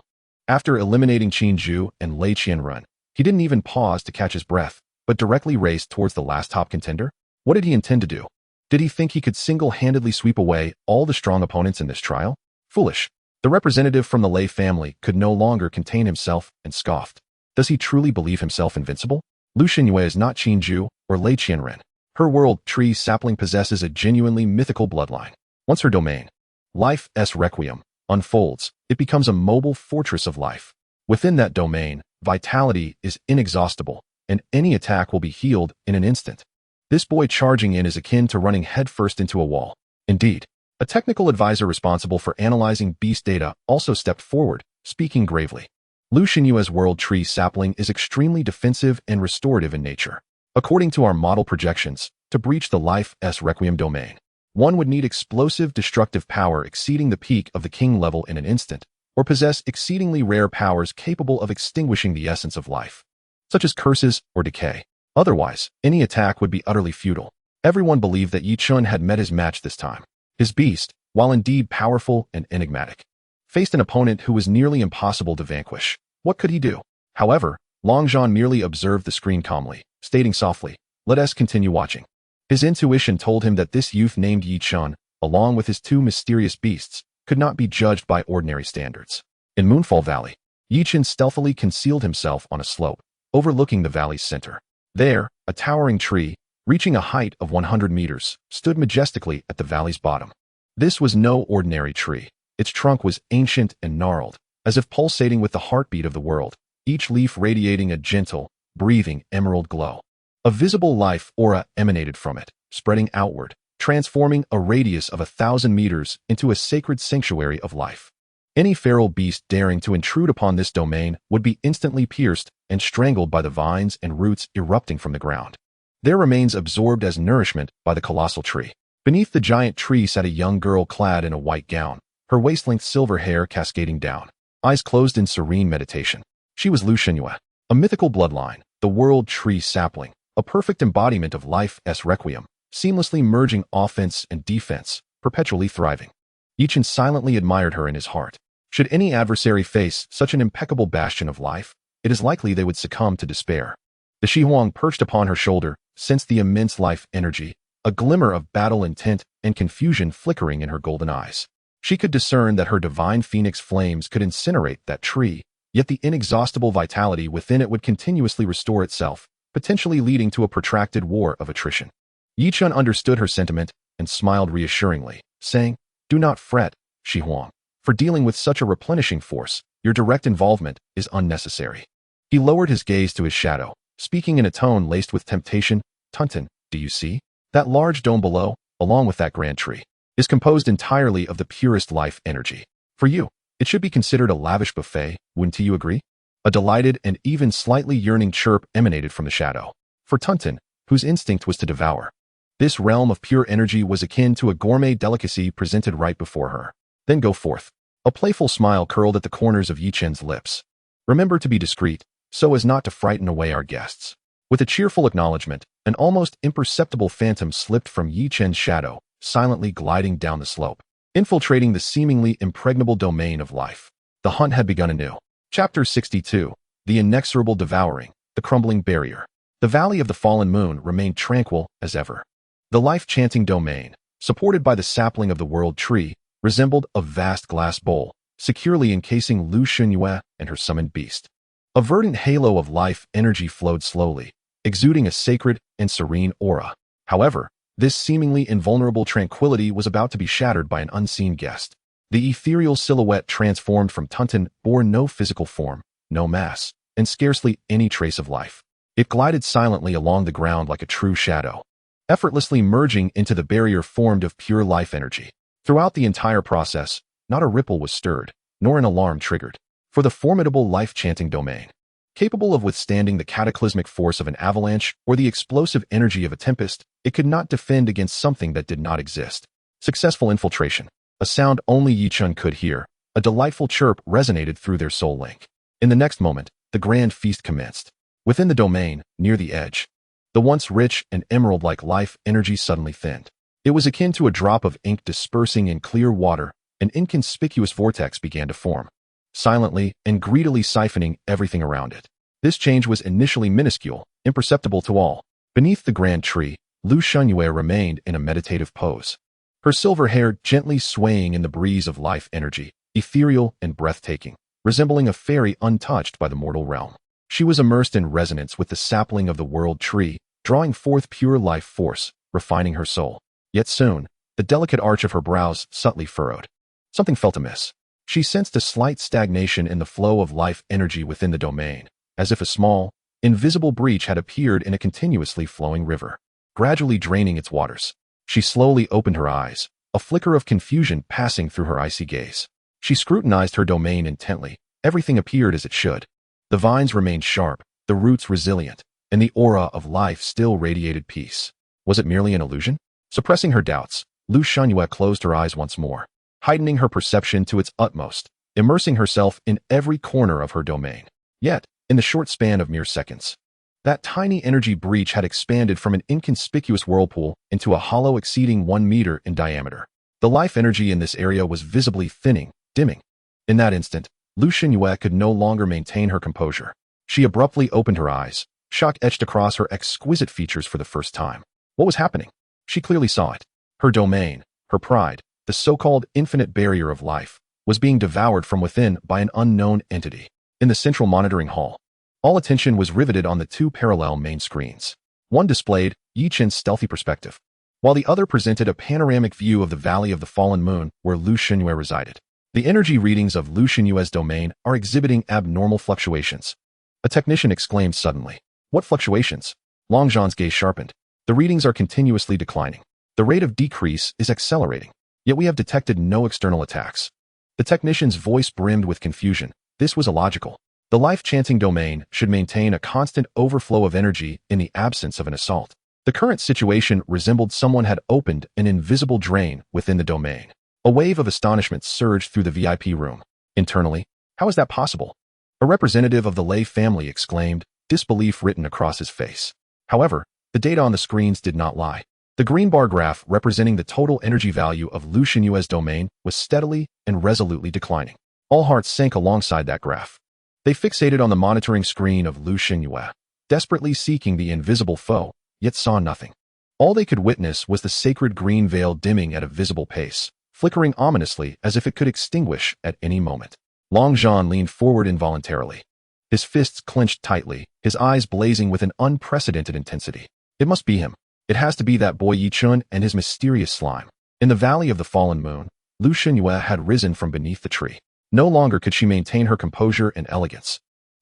Speaker 1: After eliminating Qin Zhu and Lei Qianrun, he didn't even pause to catch his breath, but directly raced towards the last top contender. What did he intend to do? Did he think he could single-handedly sweep away all the strong opponents in this trial? Foolish. The representative from the Lei family could no longer contain himself and scoffed. Does he truly believe himself invincible? Lu Shunyue is not Qin Zhu or Lei Qianren. Her world tree sapling possesses a genuinely mythical bloodline. Once her domain, Life's Requiem, unfolds, it becomes a mobile fortress of life. Within that domain, vitality is inexhaustible, and any attack will be healed in an instant. This boy charging in is akin to running headfirst into a wall. Indeed, a technical advisor responsible for analyzing beast data also stepped forward, speaking gravely. Lu Xinyue's world tree sapling is extremely defensive and restorative in nature. According to our model projections, to breach the Life's Requiem domain, one would need explosive destructive power exceeding the peak of the king level in an instant, or possess exceedingly rare powers capable of extinguishing the essence of life, such as curses or decay. Otherwise, any attack would be utterly futile. Everyone believed that Yi Chun had met his match this time. His beast, while indeed powerful and enigmatic, faced an opponent who was nearly impossible to vanquish. What could he do? However, Longzhan merely observed the screen calmly, stating softly, "Let us continue watching." His intuition told him that this youth named Yi Chun, along with his two mysterious beasts, could not be judged by ordinary standards. In Moonfall Valley, Yi Chun stealthily concealed himself on a slope, overlooking the valley's center. There, a towering tree, reaching a height of 100 meters, stood majestically at the valley's bottom. This was no ordinary tree. Its trunk was ancient and gnarled, as if pulsating with the heartbeat of the world, each leaf radiating a gentle, breathing emerald glow. A visible life aura emanated from it, spreading outward, transforming a radius of 1,000 meters into a sacred sanctuary of life. Any feral beast daring to intrude upon this domain would be instantly pierced and strangled by the vines and roots erupting from the ground, their remains absorbed as nourishment by the colossal tree. Beneath the giant tree sat a young girl clad in a white gown, her waist-length silver hair cascading down, eyes closed in serene meditation. She was Lu Xinyue, a mythical bloodline, the world tree sapling, a perfect embodiment of Life's Requiem, seamlessly merging offense and defense, perpetually thriving. Yi Chun silently admired her in his heart. Should any adversary face such an impeccable bastion of life, it is likely they would succumb to despair. The Shihuang perched upon her shoulder sensed the immense life energy, a glimmer of battle intent and confusion flickering in her golden eyes. She could discern that her divine phoenix flames could incinerate that tree, yet the inexhaustible vitality within it would continuously restore itself, potentially leading to a protracted war of attrition. Yi Chun understood her sentiment and smiled reassuringly, saying, "Do not fret, Shihuang. For dealing with such a replenishing force, your direct involvement is unnecessary." He lowered his gaze to his shadow, speaking in a tone laced with temptation. "Tunton, do you see? That large dome below, along with that grand tree, is composed entirely of the purest life energy. For you, it should be considered a lavish buffet, wouldn't you agree?" A delighted and even slightly yearning chirp emanated from the shadow. For Tunton, whose instinct was to devour, this realm of pure energy was akin to a gourmet delicacy presented right before her. "Then go forth." A playful smile curled at the corners of Yi Chen's lips. "Remember to be discreet, so as not to frighten away our guests." With a cheerful acknowledgement, an almost imperceptible phantom slipped from Yi Chen's shadow, silently gliding down the slope, infiltrating the seemingly impregnable domain of life. The hunt had begun anew. Chapter 62. The Inexorable Devouring, the Crumbling Barrier. The Valley of the Fallen Moon remained tranquil as ever. The life-chanting domain, supported by the sapling of the World Tree, resembled a vast glass bowl, securely encasing Lu Xunyue and her summoned beast. A verdant halo of life energy flowed slowly, exuding a sacred and serene aura. However, this seemingly invulnerable tranquility was about to be shattered by an unseen guest. The ethereal silhouette transformed from Tunton bore no physical form, no mass, and scarcely any trace of life. It glided silently along the ground like a true shadow, effortlessly merging into the barrier formed of pure life energy. Throughout the entire process, not a ripple was stirred, nor an alarm triggered. For the formidable life-chanting domain, capable of withstanding the cataclysmic force of an avalanche or the explosive energy of a tempest, it could not defend against something that did not exist. Successful infiltration. A sound only Yi Chen could hear. A delightful chirp resonated through their soul link. In the next moment, the grand feast commenced. Within the domain, near the edge, the once rich and emerald-like life energy suddenly thinned. It was akin to a drop of ink dispersing in clear water. An inconspicuous vortex began to form, silently and greedily siphoning everything around it. This change was initially minuscule, imperceptible to all. Beneath the grand tree, Lu Xunyue remained in a meditative pose, her silver hair gently swaying in the breeze of life energy, ethereal and breathtaking, resembling a fairy untouched by the mortal realm. She was immersed in resonance with the sapling of the world tree, drawing forth pure life force, refining her soul. Yet soon, the delicate arch of her brows subtly furrowed. Something felt amiss. She sensed a slight stagnation in the flow of life energy within the domain, as if a small, invisible breach had appeared in a continuously flowing river, gradually draining its waters. She slowly opened her eyes, a flicker of confusion passing through her icy gaze. She scrutinized her domain intently. Everything appeared as it should. The vines remained sharp, the roots resilient, and the aura of life still radiated peace. Was it merely an illusion? Suppressing her doubts, Lu Xunyue closed her eyes once more, heightening her perception to its utmost, immersing herself in every corner of her domain. Yet, in the short span of mere seconds, that tiny energy breach had expanded from an inconspicuous whirlpool into a hollow exceeding 1 meter in diameter. The life energy in this area was visibly thinning, dimming. In that instant, Lu Xunyue could no longer maintain her composure. She abruptly opened her eyes, shock etched across her exquisite features for the first time. What was happening? She clearly saw it. Her domain, her pride, the so-called infinite barrier of life, was being devoured from within by an unknown entity. In the central monitoring hall, all attention was riveted on the two parallel main screens. One displayed Yi Chen's stealthy perspective, while the other presented a panoramic view of the Valley of the Fallen Moon where Lu Xunyue resided. The energy readings of Lu Xunyue's domain are exhibiting abnormal fluctuations. A technician exclaimed suddenly. What fluctuations? Long Zhan's gaze sharpened. The readings are continuously declining. The rate of decrease is accelerating. Yet we have detected no external attacks. The technician's voice brimmed with confusion. This was illogical. The life-chanting domain should maintain a constant overflow of energy in the absence of an assault. The current situation resembled someone had opened an invisible drain within the domain. A wave of astonishment surged through the VIP room. Internally, how is that possible? A representative of the Lei family exclaimed, disbelief written across his face. However, the data on the screens did not lie. The green bar graph representing the total energy value of Lu Xunyue's domain was steadily and resolutely declining. All hearts sank alongside that graph. They fixated on the monitoring screen of Lu Xunyue, desperately seeking the invisible foe, yet saw nothing. All they could witness was the sacred green veil dimming at a visible pace, flickering ominously as if it could extinguish at any moment. Long Zhan leaned forward involuntarily. His fists clenched tightly, his eyes blazing with an unprecedented intensity. It must be him. It has to be that boy Yi Chen and his mysterious slime. In the Valley of the Fallen Moon, Lu Xunyue had risen from beneath the tree. No longer could she maintain her composure and elegance.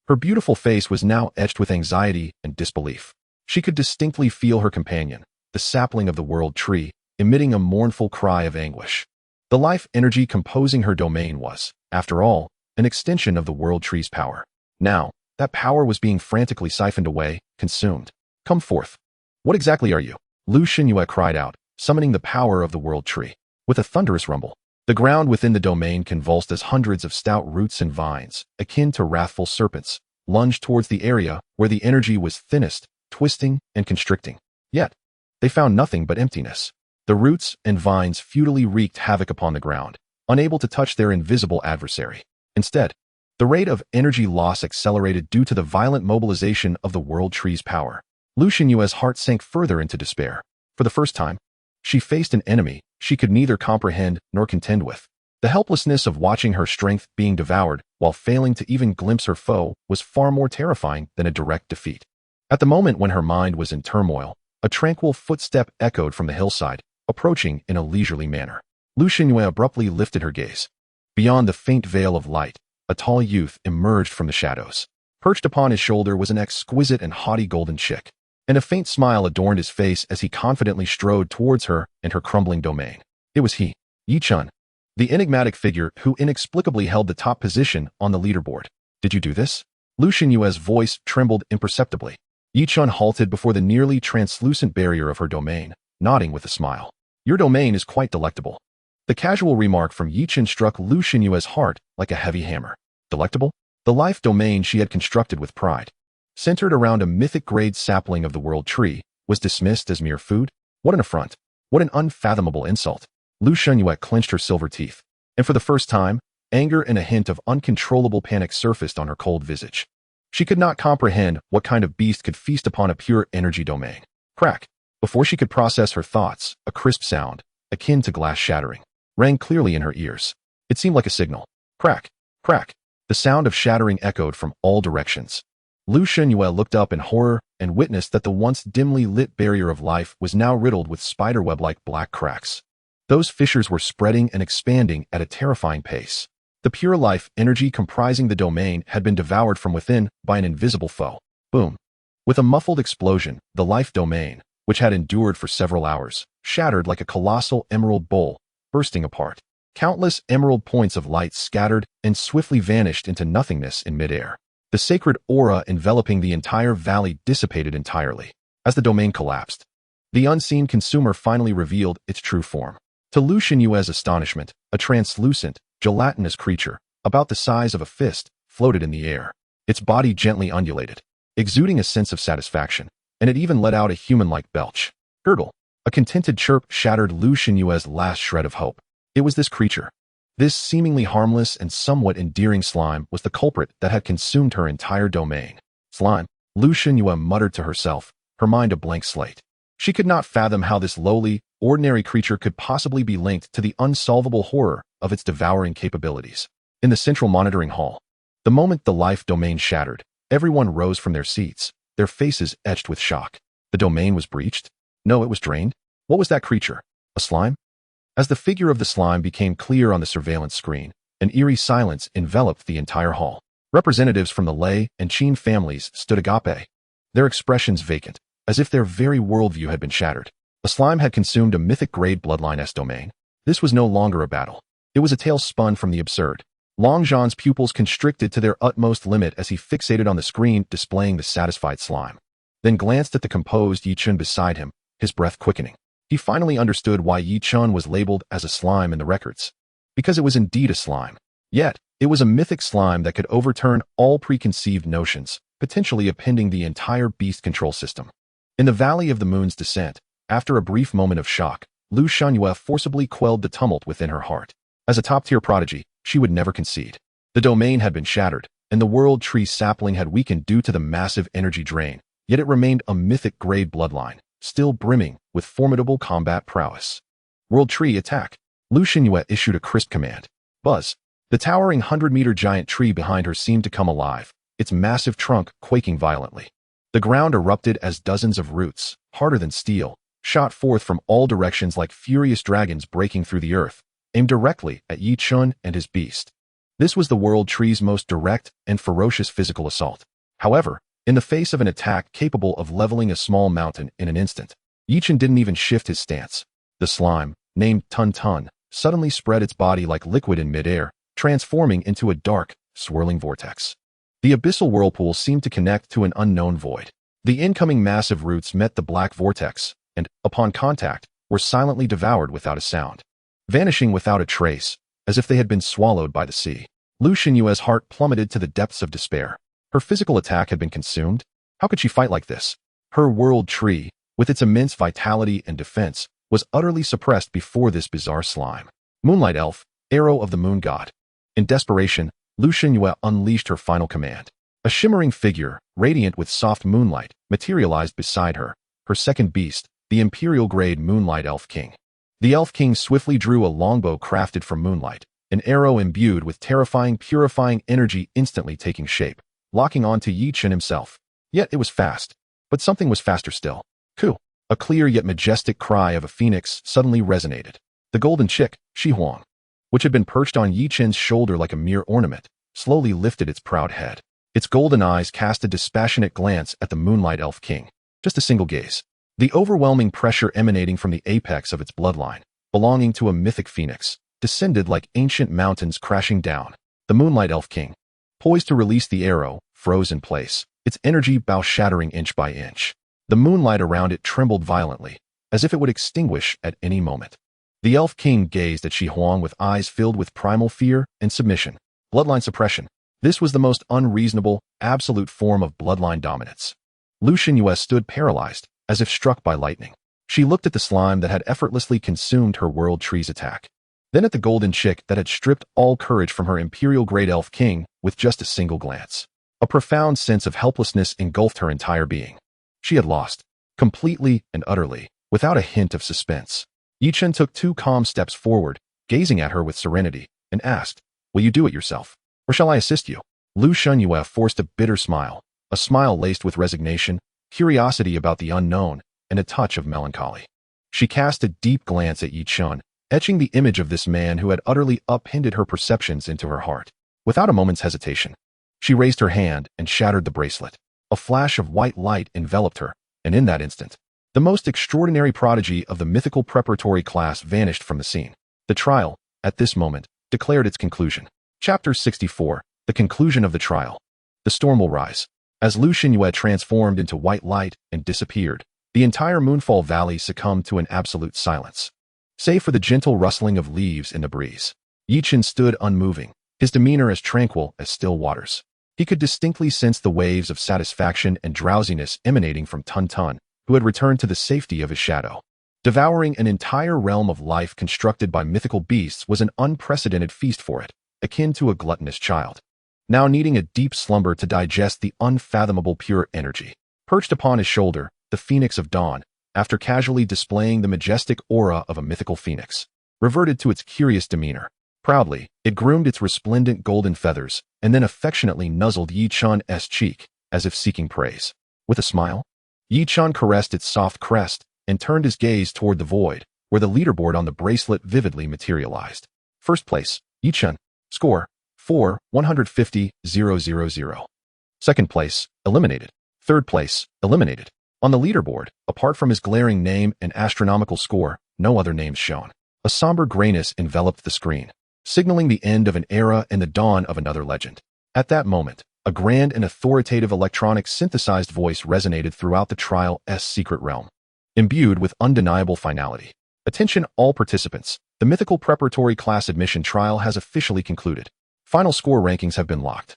Speaker 1: Her beautiful face was now etched with anxiety and disbelief. She could distinctly feel her companion, the sapling of the world tree, emitting a mournful cry of anguish. The life energy composing her domain was, after all, an extension of the world tree's power. Now, that power was being frantically siphoned away, consumed. Come forth. What exactly are you? Lu Xunyue cried out, summoning the power of the world tree. With a thunderous rumble, the ground within the domain convulsed as hundreds of stout roots and vines, akin to wrathful serpents, lunged towards the area where the energy was thinnest, twisting and constricting. Yet, they found nothing but emptiness. The roots and vines futilely wreaked havoc upon the ground, unable to touch their invisible adversary. Instead, the rate of energy loss accelerated due to the violent mobilization of the World Tree's power. Lu Xinyue's heart sank further into despair. For the first time, she faced an enemy she could neither comprehend nor contend with. The helplessness of watching her strength being devoured while failing to even glimpse her foe was far more terrifying than a direct defeat. At the moment when her mind was in turmoil, a tranquil footstep echoed from the hillside, approaching in a leisurely manner. Lu Xinyue abruptly lifted her gaze. Beyond the faint veil of light, a tall youth emerged from the shadows. Perched upon his shoulder was an exquisite and haughty golden chick, and a faint smile adorned his face as he confidently strode towards her and her crumbling domain. It was he, Yi Chun, the enigmatic figure who inexplicably held the top position on the leaderboard. Did you do this? Lu Xinyue's voice trembled imperceptibly. Yi Chun halted before the nearly translucent barrier of her domain, nodding with a smile. Your domain is quite delectable. The casual remark from Yi Chun struck Lu Xinyue's heart like a heavy hammer. Delectable? The life domain she had constructed with pride, centered around a mythic-grade sapling of the World Tree, was dismissed as mere food? What an affront! What an unfathomable insult! Lu Xinyue clenched her silver teeth, and for the first time, anger and a hint of uncontrollable panic surfaced on her cold visage. She could not comprehend what kind of beast could feast upon a pure energy domain. Crack! Before she could process her thoughts, a crisp sound, akin to glass shattering, rang clearly in her ears. It seemed like a signal. Crack! Crack! The sound of shattering echoed from all directions. Lu Xinyue looked up in horror and witnessed that the once dimly lit barrier of life was now riddled with spiderweb-like black cracks. Those fissures were spreading and expanding at a terrifying pace. The pure life energy comprising the domain had been devoured from within by an invisible foe. Boom! With a muffled explosion, the life domain, which had endured for several hours, shattered like a colossal emerald bowl, bursting apart. Countless emerald points of light scattered and swiftly vanished into nothingness in midair. The sacred aura enveloping the entire valley dissipated entirely. As the domain collapsed, the unseen consumer finally revealed its true form. To Lu Xinyue's astonishment, a translucent, gelatinous creature, about the size of a fist, floated in the air. Its body gently undulated, exuding a sense of satisfaction, and it even let out a human-like belch. Gurgle! A contented chirp shattered Lu Xinyue's last shred of hope. It was this creature. This seemingly harmless and somewhat endearing slime was the culprit that had consumed her entire domain. Slime, Lu Xinyue muttered to herself, her mind a blank slate. She could not fathom how this lowly, ordinary creature could possibly be linked to the unsolvable horror of its devouring capabilities. In the central monitoring hall, the moment the life domain shattered, everyone rose from their seats, their faces etched with shock. The domain was breached? No, it was drained. What was that creature? A slime? As the figure of the slime became clear on the surveillance screen, an eerie silence enveloped the entire hall. Representatives from the Lei and Qin families stood agape, their expressions vacant, as if their very worldview had been shattered. A slime had consumed a mythic-grade bloodline S domain. This was no longer a battle. It was a tale spun from the absurd. Long Zhan's pupils constricted to their utmost limit as he fixated on the screen displaying the satisfied slime, then glanced at the composed Yi Chun beside him, his breath quickening. He finally understood why Yi Chun was labeled as a slime in the records. Because it was indeed a slime. Yet, it was a mythic slime that could overturn all preconceived notions, potentially upending the entire beast control system. In the Valley of the Moon's descent, after a brief moment of shock, Lu Xinyue forcibly quelled the tumult within her heart. As a top-tier prodigy, she would never concede. The domain had been shattered, and the World Tree sapling had weakened due to the massive energy drain, yet it remained a mythic-grade bloodline, still brimming with formidable combat prowess. World Tree, attack! Lu Xinyue issued a crisp command. Buzz! The towering 100-meter giant tree behind her seemed to come alive, its massive trunk quaking violently. The ground erupted as dozens of roots, harder than steel, shot forth from all directions like furious dragons breaking through the earth, aimed directly at Yi Chun and his beast. This was the World Tree's most direct and ferocious physical assault. However, in the face of an attack capable of leveling a small mountain in an instant, Yi Chun didn't even shift his stance. The slime, named Tun Tun, suddenly spread its body like liquid in midair, transforming into a dark, swirling vortex. The abyssal whirlpool seemed to connect to an unknown void. The incoming massive roots met the black vortex, and, upon contact, were silently devoured without a sound, vanishing without a trace, as if they had been swallowed by the sea. Lu Xinyue's heart plummeted to the depths of despair. Her physical attack had been consumed. How could she fight like this? Her world tree, with its immense vitality and defense, was utterly suppressed before this bizarre slime. Moonlight Elf, Arrow of the Moon God. In desperation, Lu Xinyue unleashed her final command. A shimmering figure, radiant with soft moonlight, materialized beside her, her second beast, the Imperial-grade Moonlight Elf King. The Elf King swiftly drew a longbow crafted from moonlight, an arrow imbued with terrifying, purifying energy instantly taking shape, locking onto Yi Chen himself. Yet it was fast. But something was faster still. Ku! A clear yet majestic cry of a phoenix suddenly resonated. The golden chick, Shi Huang, which had been perched on Yi Chen's shoulder like a mere ornament, slowly lifted its proud head. Its golden eyes cast a dispassionate glance at the Moonlight Elf King. Just a single gaze. The overwhelming pressure emanating from the apex of its bloodline, belonging to a mythic phoenix, descended like ancient mountains crashing down. The Moonlight Elf King, poised to release the arrow, froze in place, its energy bow-shattering inch by inch. The moonlight around it trembled violently, as if it would extinguish at any moment. The Elf King gazed at Shi Huang with eyes filled with primal fear and submission. Bloodline suppression. This was the most unreasonable, absolute form of bloodline dominance. Lu Xinyue stood paralyzed, as if struck by lightning. She looked at the slime that had effortlessly consumed her world tree's attack. Then at the golden chick that had stripped all courage from her Imperial-grade Elf King with just a single glance. A profound sense of helplessness engulfed her entire being. She had lost, completely and utterly, without a hint of suspense. Yi Chen took 2 calm steps forward, gazing at her with serenity, and asked, "Will you do it yourself? Or shall I assist you?" Lu Xinyue forced a bitter smile, a smile laced with resignation, curiosity about the unknown, and a touch of melancholy. She cast a deep glance at Yi Chen, etching the image of this man who had utterly upended her perceptions into her heart. Without a moment's hesitation, she raised her hand and shattered the bracelet. A flash of white light enveloped her, and in that instant, the most extraordinary prodigy of the mythical preparatory class vanished from the scene. The trial, at this moment, declared its conclusion. Chapter 64, The Conclusion of the Trial. The storm will rise. As Lu Xinyue transformed into white light and disappeared, the entire Moonfall Valley succumbed to an absolute silence. Save for the gentle rustling of leaves in the breeze. Yi Chen stood unmoving, his demeanor as tranquil as still waters. He could distinctly sense the waves of satisfaction and drowsiness emanating from Tun Tun, who had returned to the safety of his shadow. Devouring an entire realm of life constructed by mythical beasts was an unprecedented feast for it, akin to a gluttonous child, now needing a deep slumber to digest the unfathomable pure energy. Perched upon his shoulder, the Phoenix of Dawn, after casually displaying the majestic aura of a mythical phoenix, reverted to its curious demeanor. Proudly, it groomed its resplendent golden feathers, and then affectionately nuzzled Yi Chen's cheek, as if seeking praise. With a smile, Yi Chen caressed its soft crest, and turned his gaze toward the void, where the leaderboard on the bracelet vividly materialized. First place, Yi Chen. Score, 4,150,000. Second place, eliminated. Third place, eliminated. On the leaderboard, apart from his glaring name and astronomical score, no other names shown. A somber grayness enveloped the screen, signaling the end of an era and the dawn of another legend. At that moment, a grand and authoritative electronic synthesized voice resonated throughout the trial's secret realm, imbued with undeniable finality. Attention all participants, the mythical preparatory class admission trial has officially concluded. Final score rankings have been locked.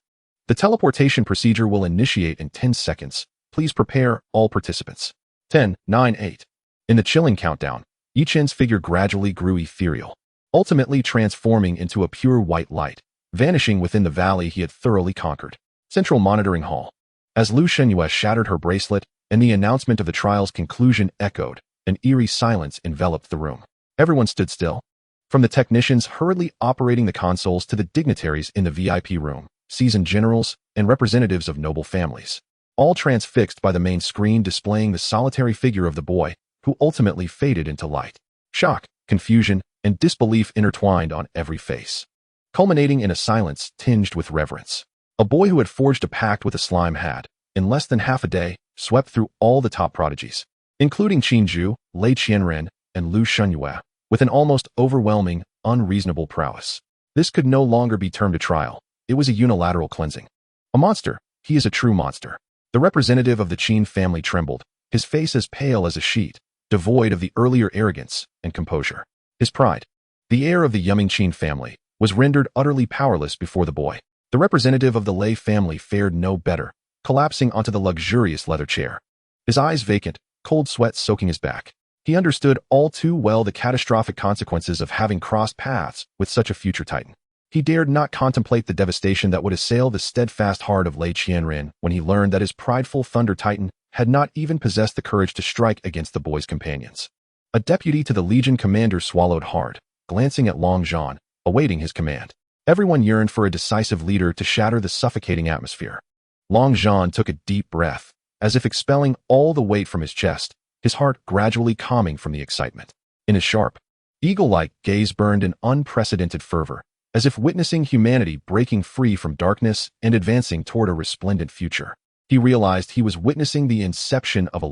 Speaker 1: The teleportation procedure will initiate in 10 seconds. Please prepare all participants. 10, 9, 8. In the chilling countdown, Yi Chen's figure gradually grew ethereal, ultimately transforming into a pure white light, vanishing within the valley he had thoroughly conquered. Central Monitoring Hall. As Lu Xinyue shattered her bracelet and the announcement of the trial's conclusion echoed, an eerie silence enveloped the room. Everyone stood still. From the technicians hurriedly operating the consoles to the dignitaries in the VIP room, seasoned generals, and representatives of noble families, all transfixed by the main screen displaying the solitary figure of the boy, who ultimately faded into light. Shock, confusion, and disbelief intertwined on every face, culminating in a silence tinged with reverence. A boy who had forged a pact with a slime had, in less than half a day, swept through all the top prodigies, including Qin Zhu, Lei Qianren, and Lu Xinyue, with an almost overwhelming, unreasonable prowess. This could no longer be termed a trial. It was a unilateral cleansing. A monster. He is a true monster. The representative of the Qin family trembled, his face as pale as a sheet, devoid of the earlier arrogance and composure. His pride, the heir of the Yuming Qin family, was rendered utterly powerless before the boy. The representative of the Lei family fared no better, collapsing onto the luxurious leather chair. his eyes vacant, cold sweat soaking his back. He understood all too well the catastrophic consequences of having crossed paths with such a future titan. He dared not contemplate the devastation that would assail the steadfast heart of Lei Qianren when he learned that his prideful Thunder Titan had not even possessed the courage to strike against the boy's companions. A deputy to the Legion commander swallowed hard, glancing at Long Zhan, awaiting his command. Everyone yearned for a decisive leader to shatter the suffocating atmosphere. Long Zhan took a deep breath, as if expelling all the weight from his chest, his heart gradually calming from the excitement. In his sharp, eagle-like gaze burned an unprecedented fervor, as if witnessing humanity breaking free from darkness and advancing toward a resplendent future. He realized he was witnessing the inception of a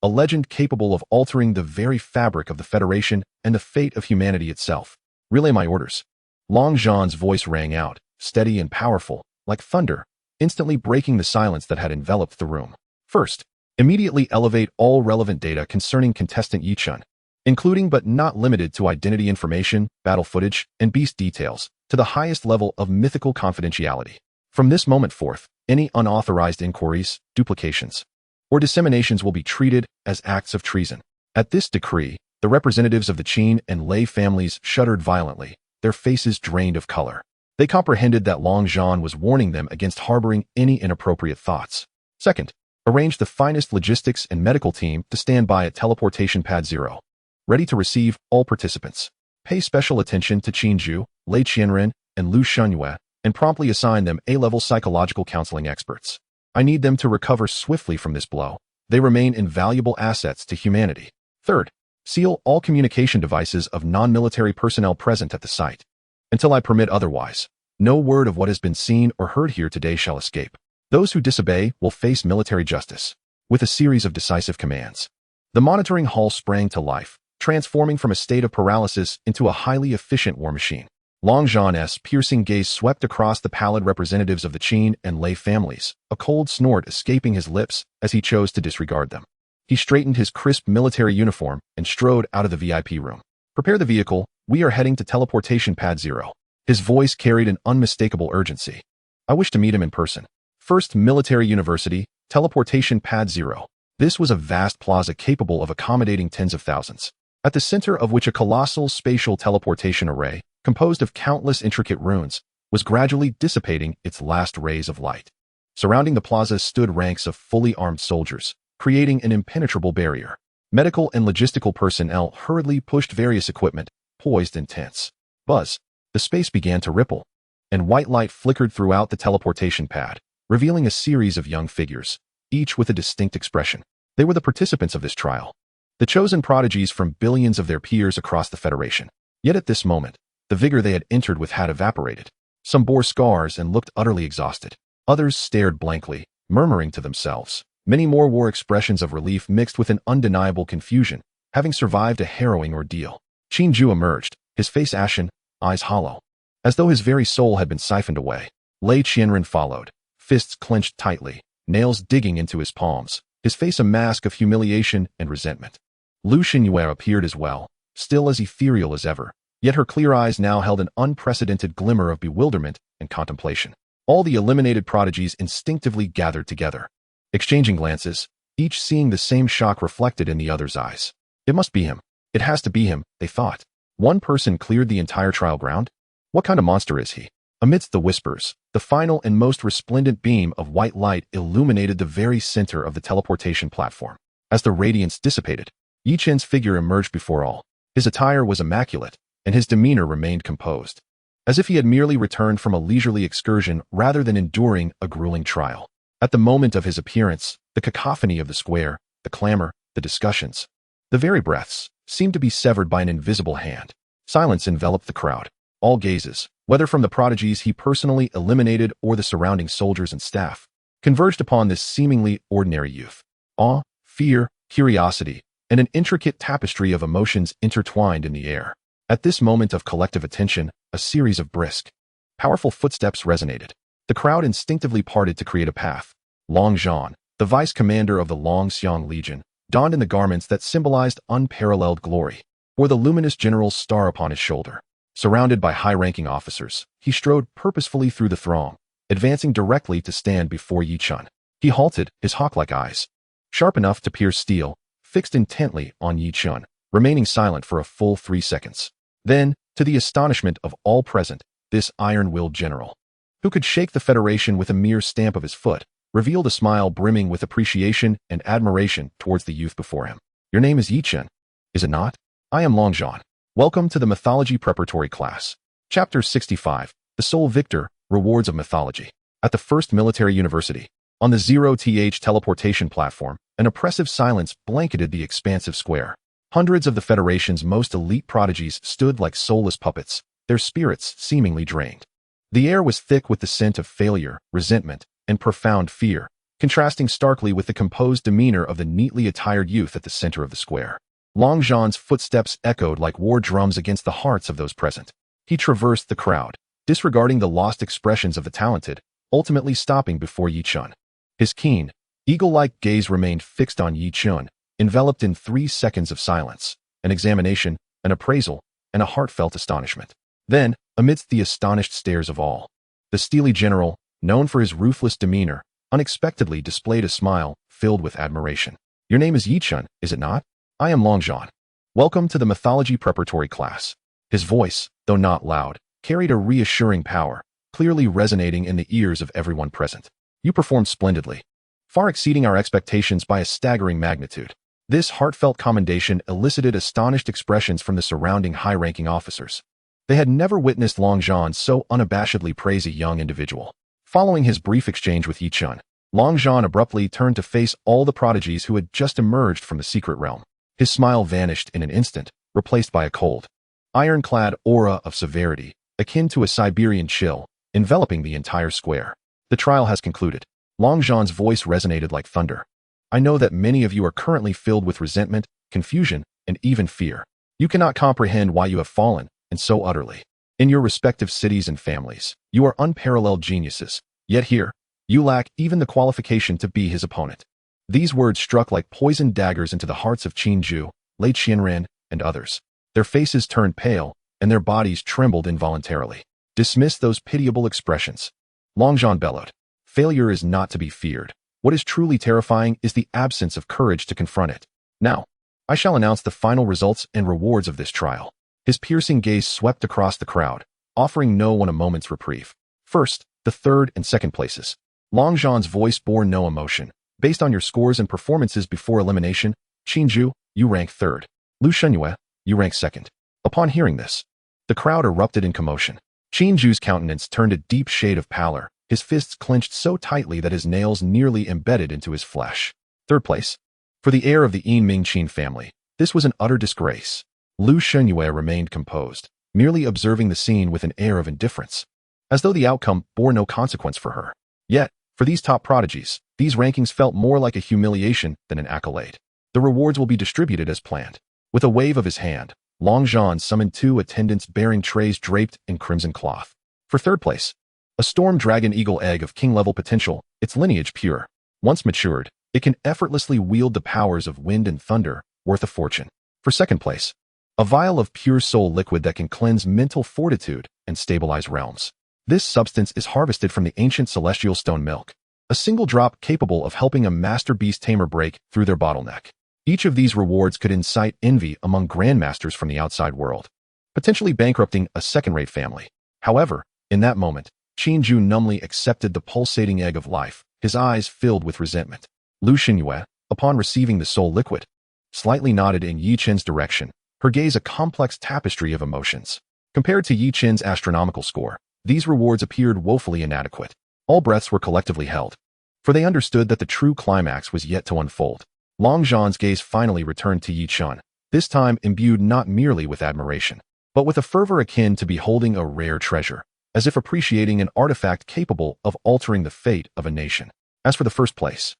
Speaker 1: legend capable of altering the very fabric of the Federation and the fate of humanity itself. Relay my orders. Long Zhan's voice rang out, steady and powerful, like thunder, instantly breaking the silence that had enveloped the room. First, immediately elevate all relevant data concerning contestant Yichun, including but not limited to identity information, battle footage, and beast details, to the highest level of mythical confidentiality. From this moment forth, any unauthorized inquiries, duplications, or disseminations will be treated as acts of treason. At this decree, the representatives of the Qin and Lei families shuddered violently, their faces drained of color. They comprehended that Long Zhan was warning them against harboring any inappropriate thoughts. Second, arrange the finest logistics and medical team to stand by at Teleportation Pad 0, ready to receive all participants. Pay special attention to Qin Zhu, Lei Qianren, and Lu Shunyue, and promptly assign them A-level psychological counseling experts. I need them to recover swiftly from this blow. They remain invaluable assets to humanity. Third, seal all communication devices of non-military personnel present at the site. Until I permit otherwise, no word of what has been seen or heard here today shall escape. Those who disobey will face military justice. With a series of decisive commands, the monitoring hall sprang to life, transforming from a state of paralysis into a highly efficient war machine. Long Zhan's piercing gaze swept across the pallid representatives of the Qin and Lei families, a cold snort escaping his lips as he chose to disregard them. He straightened his crisp military uniform and strode out of the VIP room. Prepare the vehicle, we are heading to Teleportation Pad 0. His voice carried an unmistakable urgency. I wish to meet him in person. First Military University, Teleportation Pad 0. This was a vast plaza capable of accommodating tens of thousands, at the center of which a colossal spatial teleportation array, composed of countless intricate runes, was gradually dissipating its last rays of light. Surrounding the plaza stood ranks of fully armed soldiers, creating an impenetrable barrier. Medical and logistical personnel hurriedly pushed various equipment, poised in tents. Buzz. The space began to ripple, and white light flickered throughout the teleportation pad, revealing a series of young figures, each with a distinct expression. They were the participants of this trial, the chosen prodigies from billions of their peers across the Federation. Yet at this moment, the vigor they had entered with had evaporated. Some bore scars and looked utterly exhausted. Others stared blankly, murmuring to themselves. Many more wore expressions of relief mixed with an undeniable confusion, having survived a harrowing ordeal. Qin Zhu emerged, his face ashen, eyes hollow, as though his very soul had been siphoned away. Lei Qianren followed, fists clenched tightly, nails digging into his palms, his face a mask of humiliation and resentment. Lu Shunyue appeared as well, still as ethereal as ever, yet her clear eyes now held an unprecedented glimmer of bewilderment and contemplation. All the eliminated prodigies instinctively gathered together, exchanging glances, each seeing the same shock reflected in the other's eyes. It must be him. It has to be him, they thought. One person cleared the entire trial ground? What kind of monster is he? Amidst the whispers, the final and most resplendent beam of white light illuminated the very center of the teleportation platform. As the radiance dissipated, Yichen's figure emerged before all. His attire was immaculate, and his demeanor remained composed, as if he had merely returned from a leisurely excursion rather than enduring a grueling trial. At the moment of his appearance, the cacophony of the square, the clamor, the discussions, the very breaths, seemed to be severed by an invisible hand. Silence enveloped the crowd. All gazes, whether from the prodigies he personally eliminated or the surrounding soldiers and staff, converged upon this seemingly ordinary youth. Awe, fear, curiosity, and an intricate tapestry of emotions intertwined in the air. At this moment of collective attention, a series of brisk, powerful footsteps resonated. The crowd instinctively parted to create a path. Long Zhan, the vice commander of the Longxiang Legion, donned in the garments that symbolized unparalleled glory, or the luminous general's star upon his shoulder. Surrounded by high-ranking officers, he strode purposefully through the throng, advancing directly to stand before Yichun. He halted, his hawk-like eyes sharp enough to pierce steel, fixed intently on Yi Chun, remaining silent for a full 3 seconds. Then, to the astonishment of all present, this iron-willed general, who could shake the Federation with a mere stamp of his foot, revealed a smile brimming with appreciation and admiration towards the youth before him. Your name is Yi Chun, is it not? I am Long Zhan. Welcome to the Mythology Preparatory Class. Chapter 65, The Soul Victor, Rewards of Mythology. At the First Military University, on the 0th teleportation platform, an oppressive silence blanketed the expansive square. Hundreds of the Federation's most elite prodigies stood like soulless puppets, their spirits seemingly drained. The air was thick with the scent of failure, resentment, and profound fear, contrasting starkly with the composed demeanor of the neatly attired youth at the center of the square. Long Zhan's footsteps echoed like war drums against the hearts of those present. He traversed the crowd, disregarding the lost expressions of the talented, ultimately stopping before Yi Chun. His keen, eagle-like gaze remained fixed on Yi Chun, enveloped in 3 seconds of silence, an examination, an appraisal, and a heartfelt astonishment. Then, amidst the astonished stares of all, the steely general, known for his ruthless demeanor, unexpectedly displayed a smile filled with admiration. Your name is Yi Chun, is it not? I am Long Zhan. Welcome to the Mythology Preparatory Class. His voice, though not loud, carried a reassuring power, clearly resonating in the ears of everyone present. You performed splendidly, far exceeding our expectations by a staggering magnitude. This heartfelt commendation elicited astonished expressions from the surrounding high-ranking officers. They had never witnessed Long Zhan so unabashedly praise a young individual. Following his brief exchange with Yi Chun, Long Zhan abruptly turned to face all the prodigies who had just emerged from the secret realm. His smile vanished in an instant, replaced by a cold, ironclad aura of severity, akin to a Siberian chill, enveloping the entire square. The trial has concluded. Long Zhan's voice resonated like thunder. I know that many of you are currently filled with resentment, confusion, and even fear. You cannot comprehend why you have fallen, and so utterly. In your respective cities and families, you are unparalleled geniuses. Yet here, you lack even the qualification to be his opponent. These words struck like poisoned daggers into the hearts of Qin Zhu, Lei Qianren, and others. Their faces turned pale, and their bodies trembled involuntarily. Dismiss those pitiable expressions. Long Zhan bellowed. Failure is not to be feared. What is truly terrifying is the absence of courage to confront it. Now, I shall announce the final results and rewards of this trial. His piercing gaze swept across the crowd, offering no one a moment's reprieve. First, the third and second places. Long Zhan's voice bore no emotion. Based on your scores and performances before elimination, Qin Zhu, you rank third. Lu Shenyue, you rank second. Upon hearing this, the crowd erupted in commotion. Qin Zhu's countenance turned a deep shade of pallor, his fists clenched so tightly that his nails nearly embedded into his flesh. Third place. For the heir of the Yin Ming Qin family, this was an utter disgrace. Lu Shenyue remained composed, merely observing the scene with an air of indifference, as though the outcome bore no consequence for her. Yet, for these top prodigies, these rankings felt more like a humiliation than an accolade. The rewards will be distributed as planned. With a wave of his hand, Long Zhan summoned 2 attendants bearing trays draped in crimson cloth. For third place, a storm dragon eagle egg of king-level potential, its lineage pure. Once matured, it can effortlessly wield the powers of wind and thunder, worth a fortune. For second place, a vial of pure soul liquid that can cleanse mental fortitude and stabilize realms. This substance is harvested from the ancient celestial stone milk, a single drop capable of helping a master beast tamer break through their bottleneck. Each of these rewards could incite envy among grandmasters from the outside world, potentially bankrupting a second-rate family. However, in that moment, Qin Zhu numbly accepted the pulsating egg of life, his eyes filled with resentment. Lu Shenyue, upon receiving the soul liquid, slightly nodded in Yi Chen's direction, her gaze a complex tapestry of emotions. Compared to Yi Chen's astronomical score, these rewards appeared woefully inadequate. All breaths were collectively held, for they understood that the true climax was yet to unfold. Long Zhan's gaze finally returned to Yi Chun, this time imbued not merely with admiration, but with a fervor akin to beholding a rare treasure, as if appreciating an artifact capable of altering the fate of a nation. As for the first place,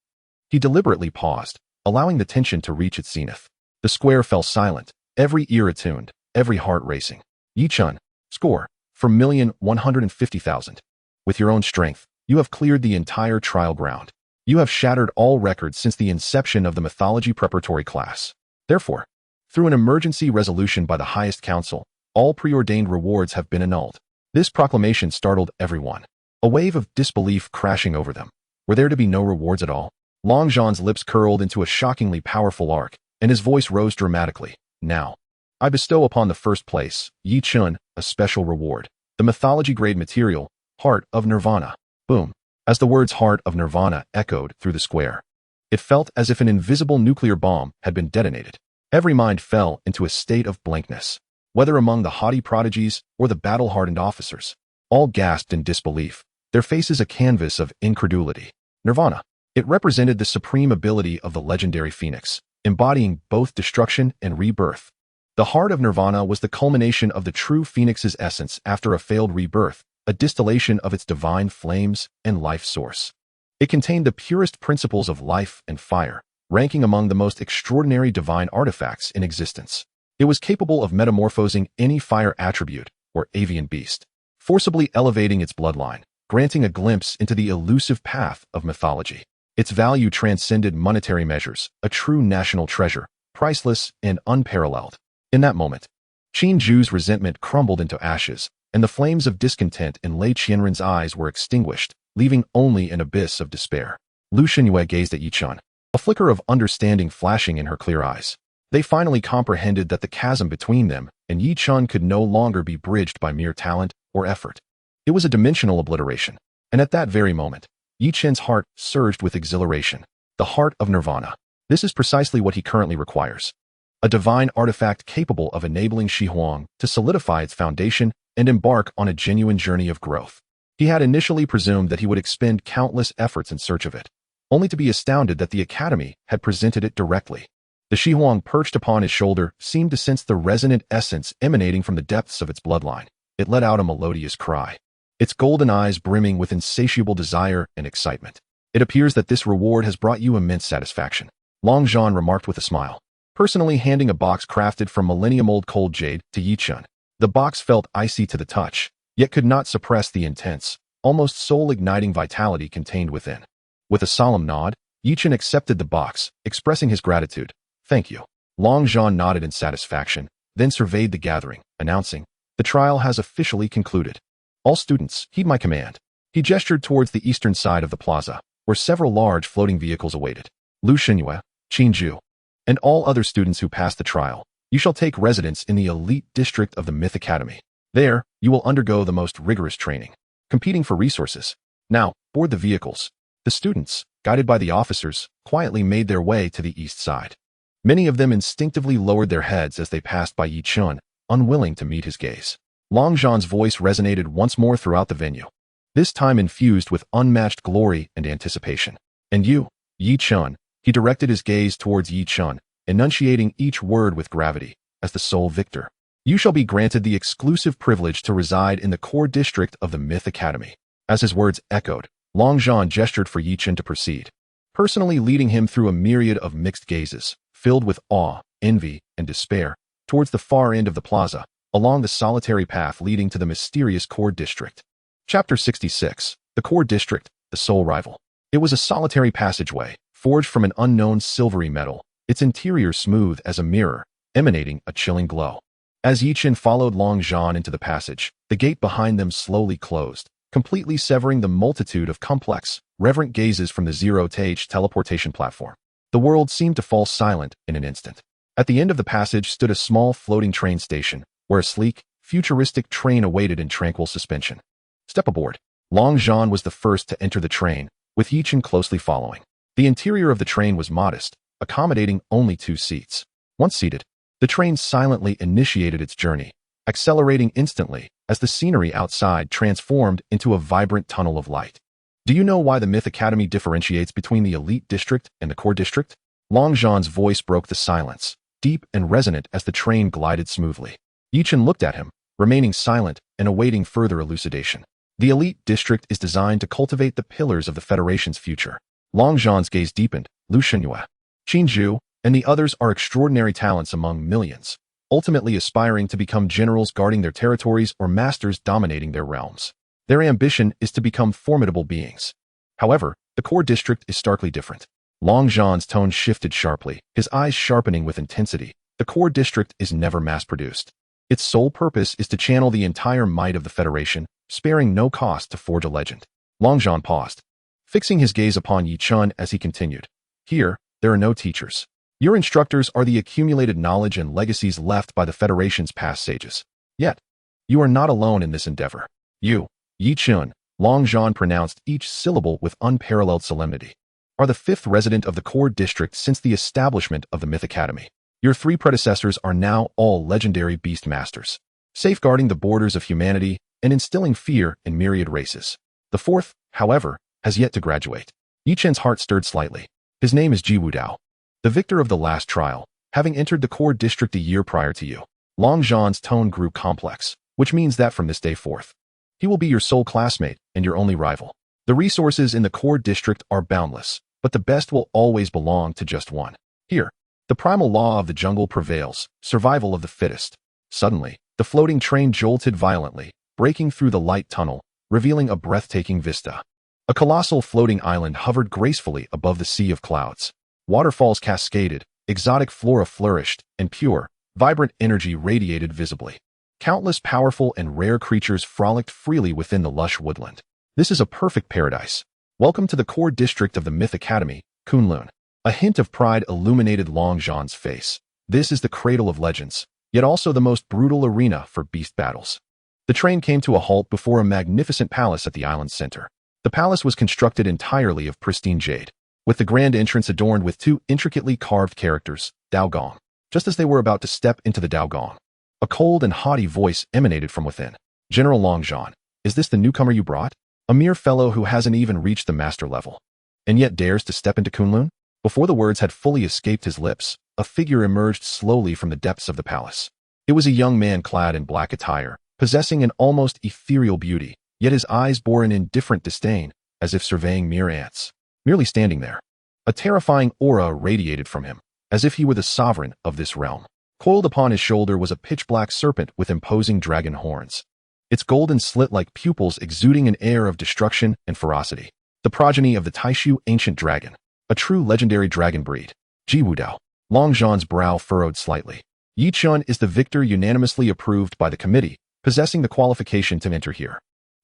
Speaker 1: he deliberately paused, allowing the tension to reach its zenith. The square fell silent, every ear attuned, every heart racing. Yi Chun, score, 4,150,000. With your own strength, you have cleared the entire trial ground. You have shattered all records since the inception of the Mythology Preparatory Class. Therefore, through an emergency resolution by the highest council, all preordained rewards have been annulled. This proclamation startled everyone, a wave of disbelief crashing over them. Were there to be no rewards at all? Long Zhan's lips curled into a shockingly powerful arc, and his voice rose dramatically. Now, I bestow upon the first place, Yi Chun, a special reward. The mythology-grade material, Heart of Nirvana. Boom. As the words Heart of Nirvana echoed through the square, it felt as if an invisible nuclear bomb had been detonated. Every mind fell into a state of blankness. Whether among the haughty prodigies or the battle-hardened officers, all gasped in disbelief, their faces a canvas of incredulity. Nirvana. It represented the supreme ability of the legendary Phoenix, embodying both destruction and rebirth. The Heart of Nirvana was the culmination of the true Phoenix's essence after a failed rebirth, a distillation of its divine flames and life source. It contained the purest principles of life and fire, ranking among the most extraordinary divine artifacts in existence. It was capable of metamorphosing any fire attribute or avian beast, forcibly elevating its bloodline, granting a glimpse into the elusive path of mythology. Its value transcended monetary measures, a true national treasure, priceless and unparalleled. In that moment, Qin Zhu's resentment crumbled into ashes, and the flames of discontent in Lei Qianren's eyes were extinguished, leaving only an abyss of despair. Lu Xinyue gazed at Yi Chun, a flicker of understanding flashing in her clear eyes. They finally comprehended that the chasm between them and Yi Chun could no longer be bridged by mere talent or effort. It was a dimensional obliteration, and at that very moment, Yi Chun's heart surged with exhilaration. The Heart of Nirvana. This is precisely what he currently requires. A divine artifact capable of enabling Shi Huang to solidify its foundation and embark on a genuine journey of growth. He had initially presumed that he would expend countless efforts in search of it, only to be astounded that the Academy had presented it directly. The Shi Huang perched upon his shoulder seemed to sense the resonant essence emanating from the depths of its bloodline. It let out a melodious cry, its golden eyes brimming with insatiable desire and excitement. It appears that this reward has brought you immense satisfaction, Long Zhan remarked with a smile, personally handing a box crafted from millennium-old cold jade to Yi Chun. The box felt icy to the touch, yet could not suppress the intense, almost soul-igniting vitality contained within. With a solemn nod, Yi Chun accepted the box, expressing his gratitude. Thank you. Long Zhan nodded in satisfaction, then surveyed the gathering, announcing, the trial has officially concluded. All students, heed my command. He gestured towards the eastern side of the plaza, where several large floating vehicles awaited. Lu Xinyue, Qin Zhu, and all other students who passed the trial, you shall take residence in the elite district of the Myth Academy. There, you will undergo the most rigorous training, competing for resources. Now, board the vehicles. The students, guided by the officers, quietly made their way to the east side. Many of them instinctively lowered their heads as they passed by Yi Chun, unwilling to meet his gaze. Long Zhan's voice resonated once more throughout the venue, this time infused with unmatched glory and anticipation. And you, Yi Chun, he directed his gaze towards Yi Chun, enunciating each word with gravity, as the sole victor. You shall be granted the exclusive privilege to reside in the core district of the Myth Academy. As his words echoed, Long Zhan gestured for Yi Chun to proceed, personally leading him through a myriad of mixed gazes, filled with awe, envy, and despair, towards the far end of the plaza, along the solitary path leading to the mysterious core district. Chapter 66. The Core District, the Soul Rival. It was a solitary passageway, forged from an unknown silvery metal, its interior smooth as a mirror, emanating a chilling glow. As Yi Chun followed Long Zhan into the passage, the gate behind them slowly closed, completely severing the multitude of complex, reverent gazes from the zero-stage teleportation platform. The world seemed to fall silent in an instant. At the end of the passage stood a small floating train station, where a sleek, futuristic train awaited in tranquil suspension. Step aboard. Long Zhan was the first to enter the train, with Yi Chun closely following. The interior of the train was modest, accommodating only 2 seats. Once seated, the train silently initiated its journey, accelerating instantly as the scenery outside transformed into a vibrant tunnel of light. Do you know why the Myth Academy differentiates between the elite district and the core district? Long Zhan's voice broke the silence, deep and resonant as the train glided smoothly. Yi Chun looked at him, remaining silent and awaiting further elucidation. The elite district is designed to cultivate the pillars of the Federation's future. Long Zhan's gaze deepened. Lu Xinyue, Qin Zhu, and the others are extraordinary talents among millions, ultimately aspiring to become generals guarding their territories or masters dominating their realms. Their ambition is to become formidable beings. However, the core district is starkly different. Long Zhan's tone shifted sharply, his eyes sharpening with intensity. The core district is never mass-produced. Its sole purpose is to channel the entire might of the Federation, sparing no cost to forge a legend. Long Zhan paused, fixing his gaze upon Yi Chun as he continued. Here, there are no teachers. Your instructors are the accumulated knowledge and legacies left by the Federation's past sages. Yet, you are not alone in this endeavor. You, Yi Chun, Long Zhan pronounced each syllable with unparalleled solemnity, are the fifth resident of the core district since the establishment of the Myth Academy. Your three predecessors are now all legendary beast masters, safeguarding the borders of humanity and instilling fear in myriad races. The fourth, however, has yet to graduate. Yi Chun's heart stirred slightly. His name is Ji Wudao, the victor of the last trial, having entered the core district a year prior to you. Long Zhan's tone grew complex, which means that from this day forth, he will be your sole classmate and your only rival. The resources in the core district are boundless, but the best will always belong to just one. Here, the primal law of the jungle prevails, survival of the fittest. Suddenly, the floating train jolted violently, breaking through the light tunnel, revealing a breathtaking vista. A colossal floating island hovered gracefully above the sea of clouds. Waterfalls cascaded, exotic flora flourished, and pure, vibrant energy radiated visibly. Countless powerful and rare creatures frolicked freely within the lush woodland. This is a perfect paradise. Welcome to the core district of the Myth Academy, Kunlun. A hint of pride illuminated Long Zhan's face. This is the cradle of legends, yet also the most brutal arena for beast battles. The train came to a halt before a magnificent palace at the island's center. The palace was constructed entirely of pristine jade, with the grand entrance adorned with two intricately carved characters, Dao Gong. Just as they were about to step into the Dao Gong, a cold and haughty voice emanated from within. General Long Zhan, is this the newcomer you brought? A mere fellow who hasn't even reached the master level, and yet dares to step into Kunlun? Before the words had fully escaped his lips, a figure emerged slowly from the depths of the palace. It was a young man clad in black attire, possessing an almost ethereal beauty, yet his eyes bore an indifferent disdain, as if surveying mere ants. Merely standing there, a terrifying aura radiated from him, as if he were the sovereign of this realm. Coiled upon his shoulder was a pitch-black serpent with imposing dragon horns, its golden slit-like pupils exuding an air of destruction and ferocity. The progeny of the Taishu ancient dragon, a true legendary dragon breed. Ji Wudao. Long Zhan's brow furrowed slightly. Yi Chun is the victor unanimously approved by the committee, possessing the qualification to enter here.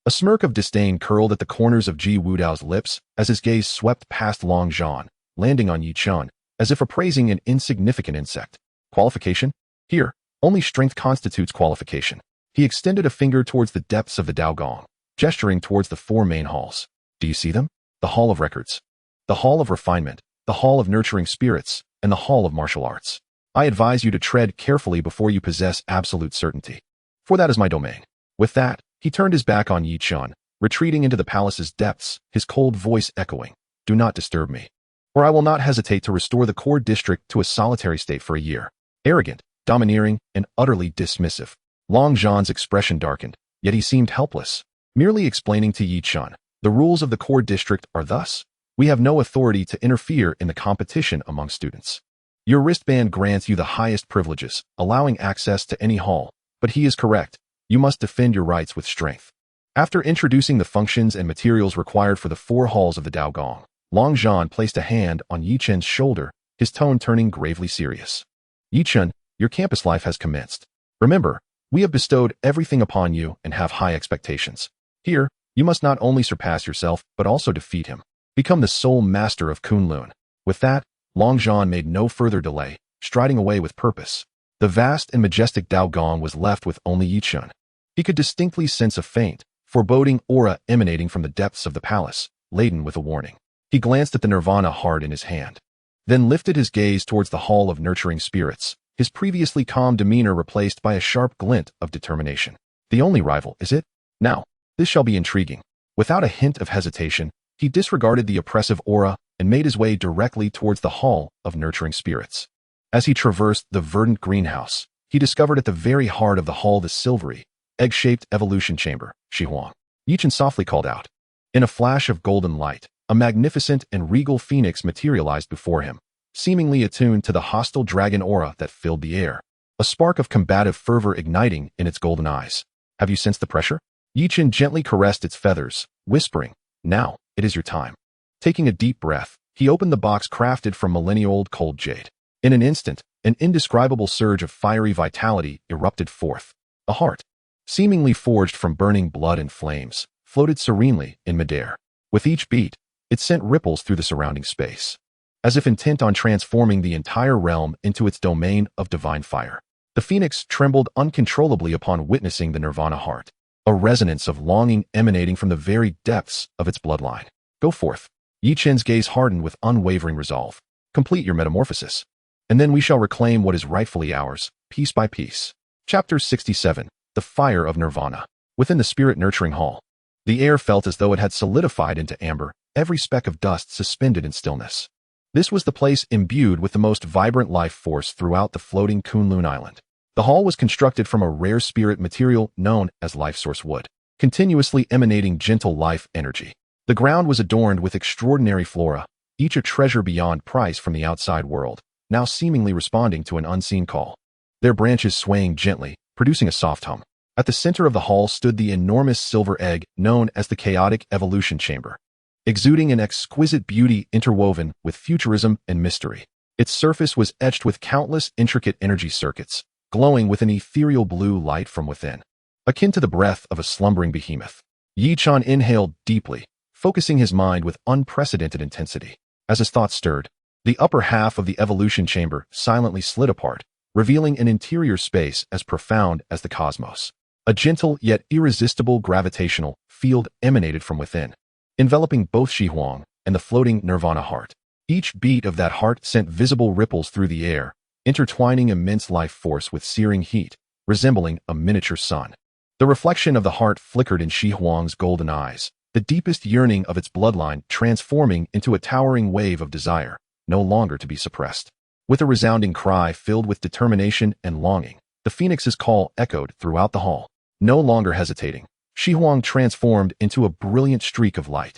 Speaker 1: A smirk of disdain curled at the corners of Ji Wudao's lips as his gaze swept past Long Zhan, landing on Yi Chun, as if appraising an insignificant insect. Qualification? Here, only strength constitutes qualification. He extended a finger towards the depths of the Dao Gong, gesturing towards the four main halls. Do you see them? The Hall of Records, the Hall of Refinement, the Hall of Nurturing Spirits, and the Hall of Martial Arts. I advise you to tread carefully before you possess absolute certainty, for that is my domain. With that, he turned his back on Yi Chun, retreating into the palace's depths, his cold voice echoing, "Do not disturb me, or I will not hesitate to restore the core district to a solitary state for a year." Arrogant, domineering, and utterly dismissive, Long Zhan's expression darkened, yet he seemed helpless, merely explaining to Yi Chun, "The rules of the core district are thus. We have no authority to interfere in the competition among students. Your wristband grants you the highest privileges, allowing access to any hall, but he is correct. You must defend your rights with strength." After introducing the functions and materials required for the four halls of the Dao Gong, Long Zhan placed a hand on Yi Chun's shoulder, his tone turning gravely serious. "Yi Chun, your campus life has commenced. Remember, we have bestowed everything upon you and have high expectations. Here, you must not only surpass yourself, but also defeat him. Become the sole master of Kunlun." With that, Long Zhan made no further delay, striding away with purpose. The vast and majestic Dao Gong was left with only Yi Chun. He could distinctly sense a faint, foreboding aura emanating from the depths of the palace, laden with a warning. He glanced at the Nirvana heart in his hand, then lifted his gaze towards the Hall of Nurturing Spirits, his previously calm demeanor replaced by a sharp glint of determination. "The only rival, is it? Now, this shall be intriguing." Without a hint of hesitation, he disregarded the oppressive aura and made his way directly towards the Hall of Nurturing Spirits. As he traversed the verdant greenhouse, he discovered at the very heart of the hall the silvery, egg-shaped evolution chamber, Shi Huang. Yi Chun softly called out. In a flash of golden light, a magnificent and regal phoenix materialized before him, seemingly attuned to the hostile dragon aura that filled the air, a spark of combative fervor igniting in its golden eyes. "Have you sensed the pressure?" Yi Chun gently caressed its feathers, whispering, "Now, it is your time." Taking a deep breath, he opened the box crafted from millennia-old cold jade. In an instant, an indescribable surge of fiery vitality erupted forth. A heart, seemingly forged from burning blood and flames, floated serenely in midair. With each beat, It sent ripples through the surrounding space, as if intent on transforming the entire realm into its domain of divine fire. The phoenix trembled uncontrollably upon witnessing the Nirvana heart, a resonance of longing emanating from the very depths of its bloodline. Go forth. Yi Chen's gaze hardened with unwavering resolve. Complete your metamorphosis, and then we shall reclaim what is rightfully ours, piece by piece. Chapter 67. The Fire of Nirvana. Within the spirit-nurturing hall, the air felt as though it had solidified into amber, every speck of dust suspended in stillness. This was the place imbued with the most vibrant life force throughout the floating Kunlun Island. The hall was constructed from a rare spirit material known as life source wood, continuously emanating gentle life energy. The ground was adorned with extraordinary flora, each a treasure beyond price from the outside world, now seemingly responding to an unseen call. Their branches swaying gently, producing a soft hum. At the center of the hall stood the enormous silver egg known as the Chaotic Evolution Chamber, exuding an exquisite beauty interwoven with futurism and mystery. Its surface was etched with countless intricate energy circuits, glowing with an ethereal blue light from within, akin to the breath of a slumbering behemoth. Yi Chen inhaled deeply, focusing his mind with unprecedented intensity. As his thoughts stirred, the upper half of the evolution chamber silently slid apart, revealing an interior space as profound as the cosmos. A gentle yet irresistible gravitational field emanated from within, enveloping both Shi Huang and the floating Nirvana heart. Each beat of that heart sent visible ripples through the air, intertwining immense life force with searing heat, resembling a miniature sun. The reflection of the heart flickered in Shi Huang's golden eyes, the deepest yearning of its bloodline transforming into a towering wave of desire, no longer to be suppressed. With a resounding cry filled with determination and longing, the phoenix's call echoed throughout the hall. No longer hesitating, Shi Huang transformed into a brilliant streak of light,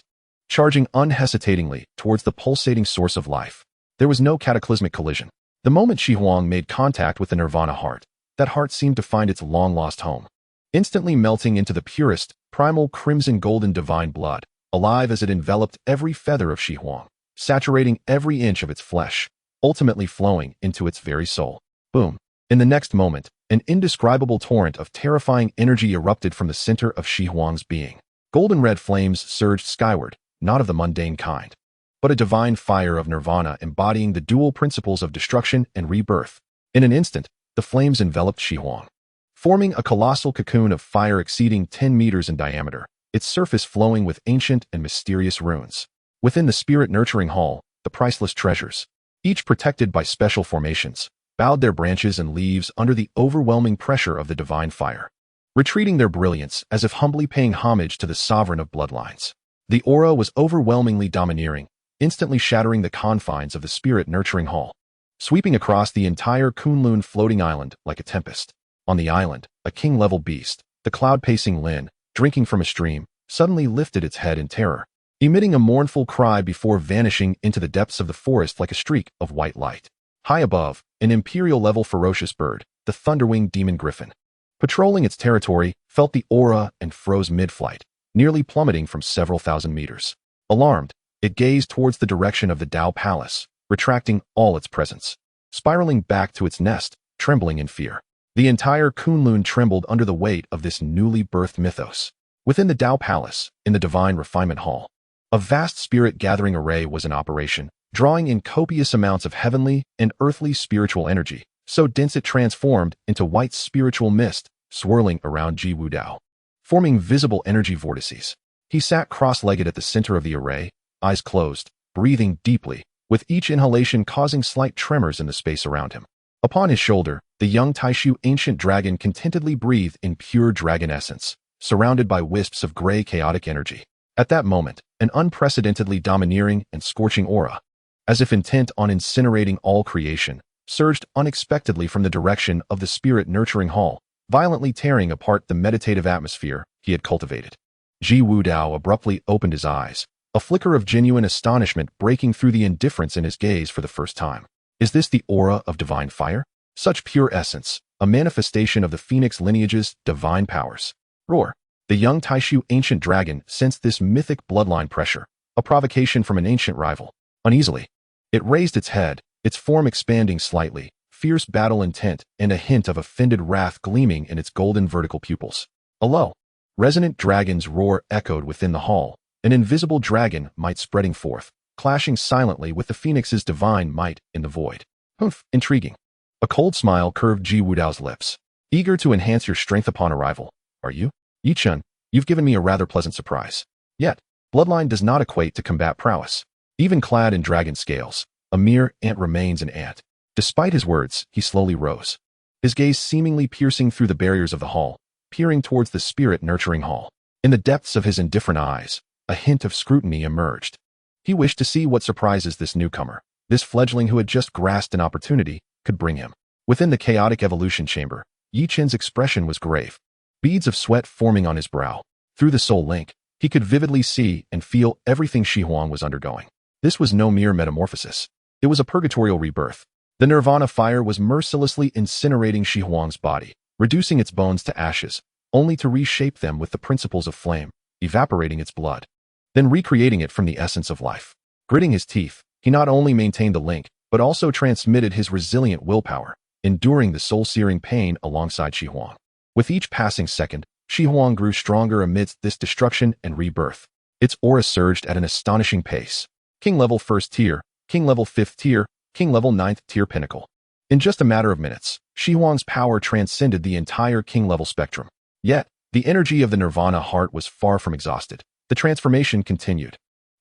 Speaker 1: charging unhesitatingly towards the pulsating source of life. There was no cataclysmic collision. The moment Shi Huang made contact with the Nirvana heart, that heart seemed to find its long-lost home, instantly melting into the purest, primal crimson golden divine blood, alive as it enveloped every feather of Shi Huang, saturating every inch of its flesh, ultimately flowing into its very soul. Boom. In the next moment, an indescribable torrent of terrifying energy erupted from the center of Shi Huang's being. Golden red flames surged skyward, not of the mundane kind, but a divine fire of nirvana embodying the dual principles of destruction and rebirth. In an instant, the flames enveloped Shi Huang, forming a colossal cocoon of fire exceeding 10 meters in diameter, its surface flowing with ancient and mysterious runes. Within the spirit-nurturing hall, the priceless treasures, each protected by special formations, bowed their branches and leaves under the overwhelming pressure of the divine fire, retreating their brilliance as if humbly paying homage to the sovereign of bloodlines. The aura was overwhelmingly domineering, instantly shattering the confines of the spirit-nurturing hall, sweeping across the entire Kunlun floating island like a tempest. On the island, a king-level beast, the cloud-pacing Lin, drinking from a stream, suddenly lifted its head in terror, emitting a mournful cry before vanishing into the depths of the forest like a streak of white light. High above, an imperial-level ferocious bird, the thunderwing demon griffin, patrolling its territory, felt the aura and froze mid-flight, nearly plummeting from several thousand meters. Alarmed, it gazed towards the direction of the Dao Palace, retracting all its presence, spiraling back to its nest, trembling in fear. The entire Kunlun trembled under the weight of this newly birthed mythos. Within the Dao Palace, in the Divine Refinement Hall, a vast spirit-gathering array was in operation, drawing in copious amounts of heavenly and earthly spiritual energy, so dense it transformed into white spiritual mist, swirling around Ji Wudao, forming visible energy vortices. He sat cross-legged at the center of the array, eyes closed, breathing deeply, with each inhalation causing slight tremors in the space around him. Upon his shoulder, the young Taishu ancient dragon contentedly breathed in pure dragon essence, surrounded by wisps of gray chaotic energy. At that moment, an unprecedentedly domineering and scorching aura, as if intent on incinerating all creation, surged unexpectedly from the direction of the spirit-nurturing hall, violently tearing apart the meditative atmosphere he had cultivated. Ji Wudao abruptly opened his eyes, a flicker of genuine astonishment breaking through the indifference in his gaze for the first time. Is this the aura of divine fire? Such pure essence, a manifestation of the phoenix lineage's divine powers. Roar. The young Taishu ancient dragon sensed this mythic bloodline pressure, a provocation from an ancient rival. Uneasily, it raised its head, its form expanding slightly, fierce battle intent and a hint of offended wrath gleaming in its golden vertical pupils. A low, resonant dragon's roar echoed within the hall, an invisible dragon might spreading forth, clashing silently with the phoenix's divine might in the void. Humph, intriguing. A cold smile curved Ji Wudao's lips. Eager to enhance your strength upon arrival, are you? Yi-chun, you've given me a rather pleasant surprise. Yet, bloodline does not equate to combat prowess. Even clad in dragon scales, a mere ant remains an ant. Despite his words, he slowly rose, his gaze seemingly piercing through the barriers of the hall, peering towards the spirit-nurturing hall. In the depths of his indifferent eyes, a hint of scrutiny emerged. He wished to see what surprises this newcomer, this fledgling who had just grasped an opportunity, could bring him. Within the chaotic evolution chamber, Yi-chun's expression was grave, beads of sweat forming on his brow. Through the soul link, he could vividly see and feel everything Shi Huang was undergoing. This was no mere metamorphosis. It was a purgatorial rebirth. The nirvana fire was mercilessly incinerating Shi Huang's body, reducing its bones to ashes, only to reshape them with the principles of flame, evaporating its blood, then recreating it from the essence of life. Gritting his teeth, he not only maintained the link, but also transmitted his resilient willpower, enduring the soul-searing pain alongside Shi Huang. With each passing second, Shi Huang grew stronger amidst this destruction and rebirth. Its aura surged at an astonishing pace. King level 1st tier, King level 5th tier, King level 9th tier pinnacle. In just a matter of minutes, Shi Huang's power transcended the entire King level spectrum. Yet, the energy of the Nirvana heart was far from exhausted. The transformation continued.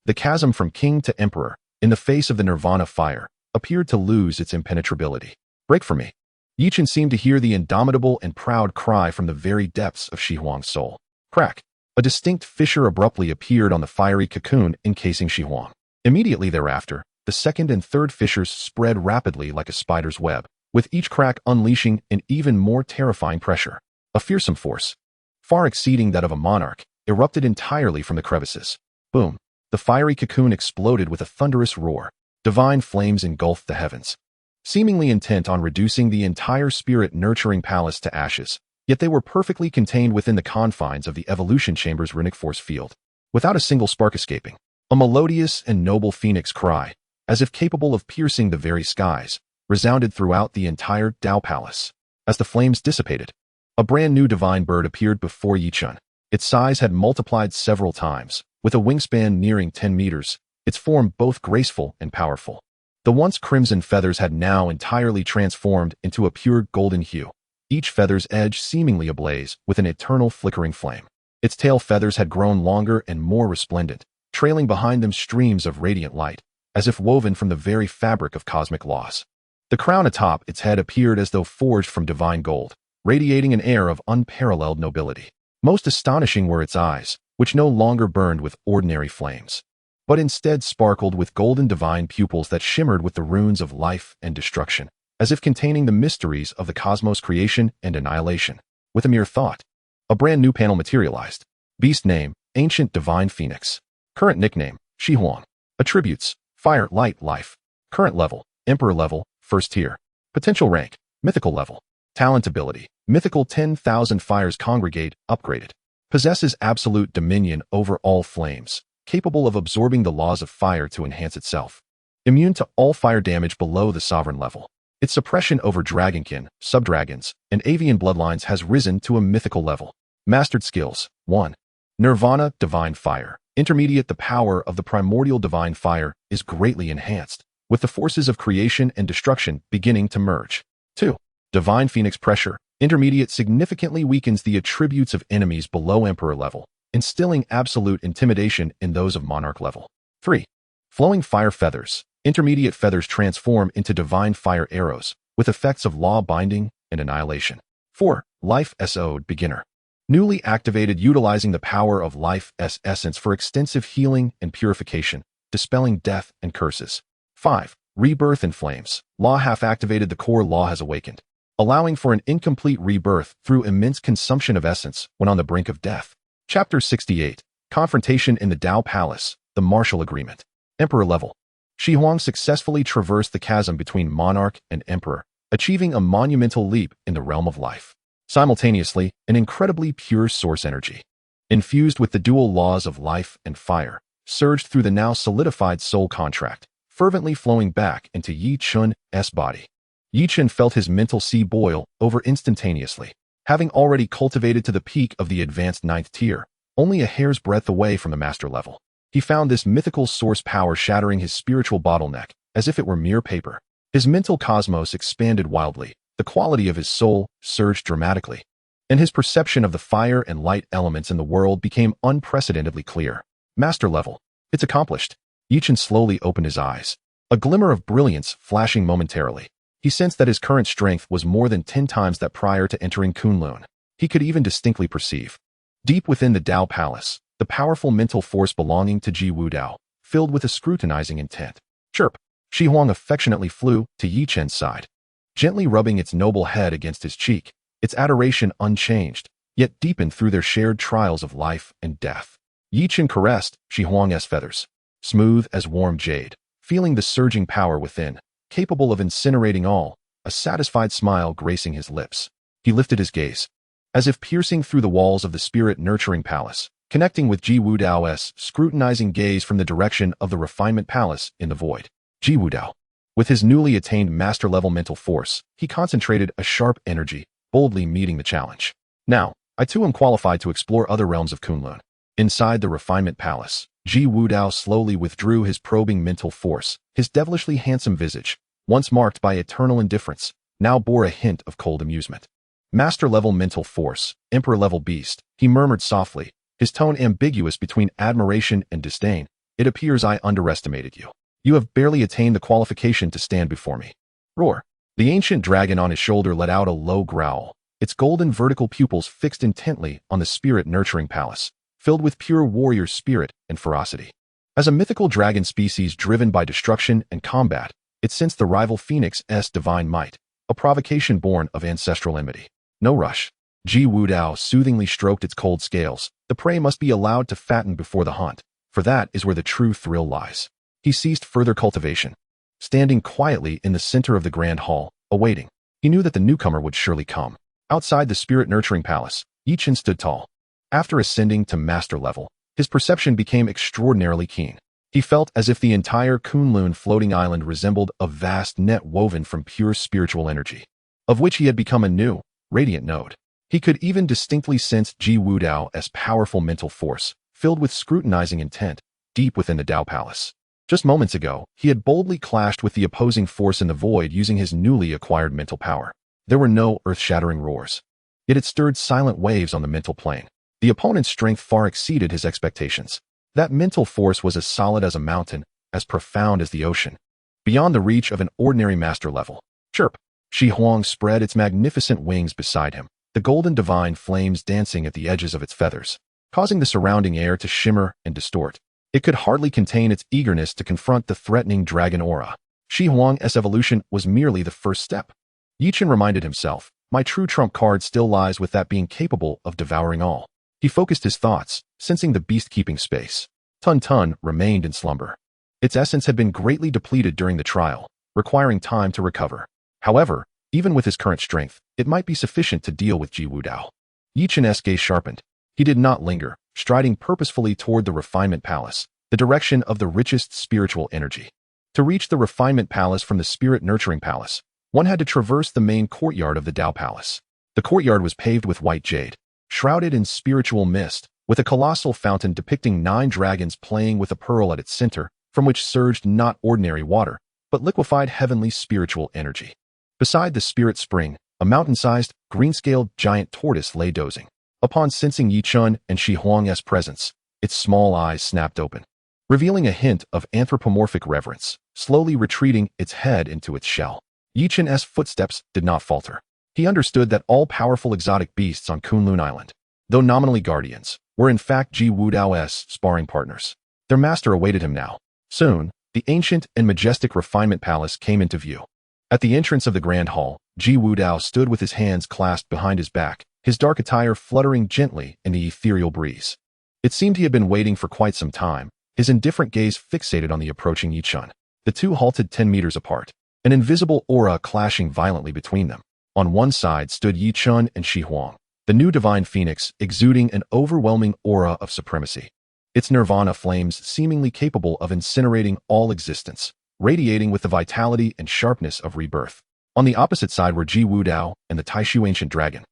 Speaker 1: The chasm from King to Emperor, in the face of the Nirvana fire, appeared to lose its impenetrability. Break for me. Yi-chun seemed to hear the indomitable and proud cry from the very depths of Shi Huang's soul. Crack! A distinct fissure abruptly appeared on the fiery cocoon encasing Shi Huang. Immediately thereafter, the second and third fissures spread rapidly like a spider's web, with each crack unleashing an even more terrifying pressure. A fearsome force, far exceeding that of a monarch, erupted entirely from the crevices. Boom! The fiery cocoon exploded with a thunderous roar. Divine flames engulfed the heavens, seemingly intent on reducing the entire spirit-nurturing palace to ashes, yet they were perfectly contained within the confines of the evolution chamber's runic force field, without a single spark escaping. A melodious and noble phoenix cry, as if capable of piercing the very skies, resounded throughout the entire Dao Palace. As the flames dissipated, a brand new divine bird appeared before Yi-chun. Its size had multiplied several times, with a wingspan nearing 10 meters, its form both graceful and powerful. The once crimson feathers had now entirely transformed into a pure golden hue, each feather's edge seemingly ablaze with an eternal flickering flame. Its tail feathers had grown longer and more resplendent, trailing behind them streams of radiant light, as if woven from the very fabric of cosmic laws. The crown atop its head appeared as though forged from divine gold, radiating an air of unparalleled nobility. Most astonishing were its eyes, which no longer burned with ordinary flames, but instead sparkled with golden divine pupils that shimmered with the runes of life and destruction, as if containing the mysteries of the cosmos' creation and annihilation. With a mere thought, a brand new panel materialized. Beast name, Ancient Divine Phoenix. Current nickname, Shi Huang. Attributes, Fire, Light, Life. Current level, Emperor level, 1st tier. Potential rank, Mythical level. Talent ability, Mythical 10,000 fires congregate, upgraded. Possesses absolute dominion over all flames, capable of absorbing the laws of fire to enhance itself. Immune to all fire damage below the sovereign level. Its suppression over dragonkin, subdragons, and avian bloodlines has risen to a mythical level. Mastered skills, 1. Nirvana, Divine Fire. Intermediate. The power of the primordial divine fire is greatly enhanced, with the forces of creation and destruction beginning to merge. 2. Divine Phoenix Pressure. Intermediate. Significantly weakens the attributes of enemies below Emperor level, instilling absolute intimidation in those of Monarch level. 3. Flowing Fire Feathers. Intermediate. Feathers transform into divine fire arrows, with effects of law binding and annihilation. 4. Life SO'd Beginner. Newly activated, utilizing the power of life's essence for extensive healing and purification, dispelling death and curses. 5. Rebirth in Flames. Law half activated. The core law has awakened, allowing for an incomplete rebirth through immense consumption of essence when on the brink of death. Chapter 68. Confrontation in the Dao Palace. The Martial Agreement. Emperor level. Shi Huang successfully traversed the chasm between Monarch and Emperor, achieving a monumental leap in the realm of life. Simultaneously, an incredibly pure source energy, infused with the dual laws of life and fire, surged through the now solidified soul contract, fervently flowing back into Yi-chun's body. Yi-chun felt his mental sea boil over instantaneously, having already cultivated to the peak of the advanced 9th tier, only a hair's breadth away from the master level. He found this mythical source power shattering his spiritual bottleneck, as if it were mere paper. His mental cosmos expanded wildly, the quality of his soul surged dramatically, and his perception of the fire and light elements in the world became unprecedentedly clear. Master level. It's accomplished. Yichen slowly opened his eyes, a glimmer of brilliance flashing momentarily. He sensed that his current strength was more than 10 times that prior to entering Kunlun. He could even distinctly perceive, deep within the Dao Palace, the powerful mental force belonging to Ji Wu Dao, filled with a scrutinizing intent. Chirp! Shi Huang affectionately flew to Yi Chen's side, gently rubbing its noble head against his cheek, its adoration unchanged, yet deepened through their shared trials of life and death. Yi Chen caressed Shi Huang's feathers, smooth as warm jade, feeling the surging power within, capable of incinerating all, a satisfied smile gracing his lips. He lifted his gaze, as if piercing through the walls of the spirit-nurturing palace, connecting with Ji Wu Dao's scrutinizing gaze from the direction of the refinement palace in the void. Ji Wu Dao. With his newly attained master-level mental force, he concentrated a sharp energy, boldly meeting the challenge. Now, I too am qualified to explore other realms of Kunlun. Inside the refinement palace, Ji Wu Dao slowly withdrew his probing mental force. His devilishly handsome visage, once marked by eternal indifference, now bore a hint of cold amusement. Master-level mental force, Emperor-level beast, he murmured softly, his tone ambiguous between admiration and disdain. It appears I underestimated you. You have barely attained the qualification to stand before me. Roar. The ancient dragon on his shoulder let out a low growl, its golden vertical pupils fixed intently on the spirit-nurturing palace, filled with pure warrior spirit and ferocity. As a mythical dragon species driven by destruction and combat, it sensed the rival Phoenix's divine might, a provocation born of ancestral enmity. No rush. Ji Wu Dao soothingly stroked its cold scales. The prey must be allowed to fatten before the hunt, for that is where the true thrill lies. He ceased further cultivation, standing quietly in the center of the grand hall, awaiting. He knew that the newcomer would surely come. Outside the spirit-nurturing palace, Yi Chen stood tall. After ascending to master level, his perception became extraordinarily keen. He felt as if the entire Kunlun floating island resembled a vast net woven from pure spiritual energy, of which he had become a new, radiant node. He could even distinctly sense Ji Wu Dao's powerful mental force, filled with scrutinizing intent, deep within the Dao Palace. Just moments ago, he had boldly clashed with the opposing force in the void using his newly acquired mental power. There were no earth-shattering roars, yet it stirred silent waves on the mental plane. The opponent's strength far exceeded his expectations. That mental force was as solid as a mountain, as profound as the ocean, beyond the reach of an ordinary master level. Chirp! Shi Huang spread its magnificent wings beside him, the golden divine flames dancing at the edges of its feathers, causing the surrounding air to shimmer and distort. It could hardly contain its eagerness to confront the threatening dragon aura. Shi Huang's evolution was merely the first step. Yi Chen reminded himself, my true trump card still lies with that being capable of devouring all. He focused his thoughts, sensing the beast-keeping space. Tun Tun remained in slumber. Its essence had been greatly depleted during the trial, requiring time to recover. However, even with his current strength, it might be sufficient to deal with Ji Wu Dao. Yi Chen's gaze sharpened. He did not linger, striding purposefully toward the refinement palace, the direction of the richest spiritual energy. To reach the refinement palace from the spirit-nurturing palace, one had to traverse the main courtyard of the Dao Palace. The courtyard was paved with white jade, shrouded in spiritual mist, with a colossal fountain depicting 9 dragons playing with a pearl at its center, from which surged not ordinary water, but liquefied heavenly spiritual energy. Beside the spirit spring, a mountain-sized, green-scaled giant tortoise lay dozing. Upon sensing Yi Chen and Shi Huang's presence, its small eyes snapped open, revealing a hint of anthropomorphic reverence, slowly retreating its head into its shell. Yi Chen's footsteps did not falter. He understood that all powerful exotic beasts on Kunlun Island, though nominally guardians, were in fact Ji Wu Dao's sparring partners. Their master awaited him now. Soon, the ancient and majestic refinement palace came into view. At the entrance of the grand hall, Ji Wu Dao stood with his hands clasped behind his back, his dark attire fluttering gently in the ethereal breeze. It seemed he had been waiting for quite some time, his indifferent gaze fixated on the approaching Yi Chen. The two halted 10 meters apart, an invisible aura clashing violently between them. On one side stood Yi Chen and Shi Huang, the new divine phoenix exuding an overwhelming aura of supremacy. Its nirvana flames seemingly capable of incinerating all existence, radiating with the vitality and sharpness of rebirth. On the opposite side were Ji Wu Dao and the Taishu ancient dragon,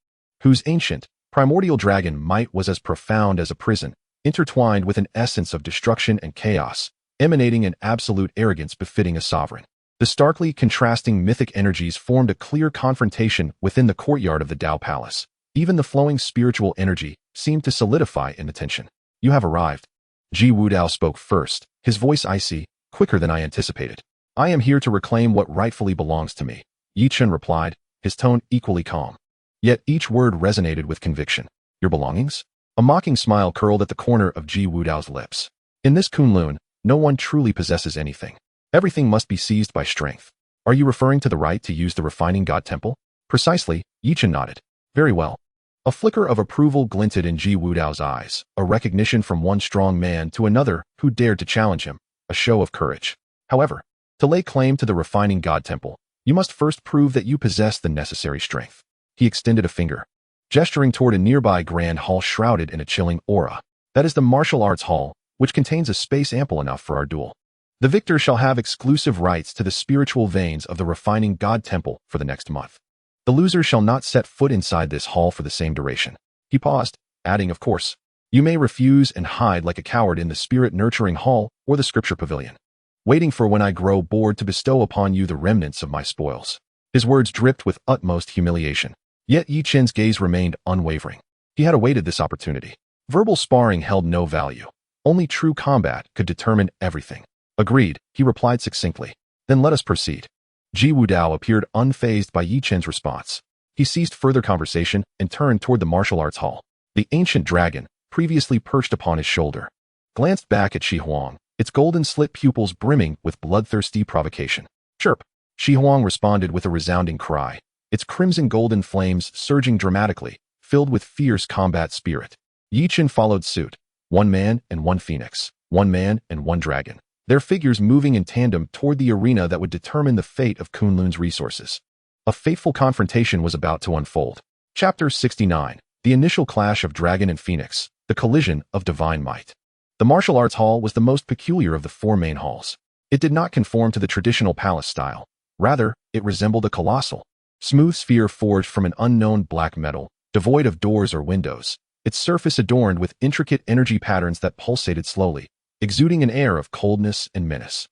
Speaker 1: whose ancient, primordial dragon might was as profound as a prison, intertwined with an essence of destruction and chaos, emanating an absolute arrogance befitting a sovereign. The starkly contrasting mythic energies formed a clear confrontation within the courtyard of the Tao Palace. Even the flowing spiritual energy seemed to solidify in the tension. "You have arrived." Ji Wudao spoke first, his voice icy, quicker than I anticipated. "I am here to reclaim what rightfully belongs to me," Yi Chen replied, his tone equally calm. Yet each word resonated with conviction. "Your belongings?" A mocking smile curled at the corner of Ji Wudao's lips. "In this Kunlun, no one truly possesses anything. Everything must be seized by strength. Are you referring to the right to use the refining god temple?" "Precisely," Yi Chen nodded. "Very well." A flicker of approval glinted in Ji Wudao's eyes, a recognition from one strong man to another who dared to challenge him, a show of courage. "However, to lay claim to the refining god temple, you must first prove that you possess the necessary strength." He extended a finger, gesturing toward a nearby grand hall shrouded in a chilling aura. "That is the martial arts hall, which contains a space ample enough for our duel. The victor shall have exclusive rights to the spiritual veins of the refining god temple for the next month. The loser shall not set foot inside this hall for the same duration." He paused, adding, "Of course, you may refuse and hide like a coward in the spirit-nurturing hall or the scripture pavilion, waiting for when I grow bored to bestow upon you the remnants of my spoils." His words dripped with utmost humiliation. Yet Yi Chen's gaze remained unwavering. He had awaited this opportunity. Verbal sparring held no value. Only true combat could determine everything. "Agreed," he replied succinctly. "Then let us proceed." Ji Wudao appeared unfazed by Yi Chen's response. He ceased further conversation and turned toward the martial arts hall. The ancient dragon, previously perched upon his shoulder, glanced back at Shi Huang, its golden slit pupils brimming with bloodthirsty provocation. "Chirp!" Shi Huang responded with a resounding cry, its crimson golden flames surging dramatically, filled with fierce combat spirit. Yi Chen followed suit, one man and one phoenix, one man and one dragon, their figures moving in tandem toward the arena that would determine the fate of Kunlun's resources. A fateful confrontation was about to unfold. Chapter 69, The Initial Clash of Dragon and Phoenix, the Collision of Divine Might. The martial arts hall was the most peculiar of the four main halls. It did not conform to the traditional palace style. Rather, it resembled a colossal, smooth sphere forged from an unknown black metal, devoid of doors or windows, its surface adorned with intricate energy patterns that pulsated slowly, exuding an air of coldness and menace.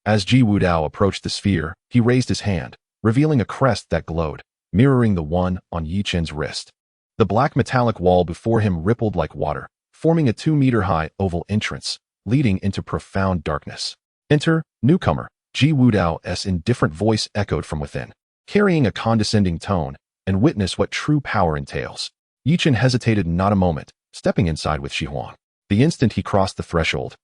Speaker 1: As Ji Wudao approached the sphere, he raised his hand, revealing a crest that glowed, mirroring the one on Yi Chen's wrist. The black metallic wall before him rippled like water, forming a 2-meter-high oval entrance, leading into profound darkness. "Enter, newcomer," Ji Wudao's indifferent voice echoed from within, carrying a condescending tone, "and witness what true power entails." Yi Chen hesitated not a moment, stepping inside with Shi Huang. The instant he crossed the threshold,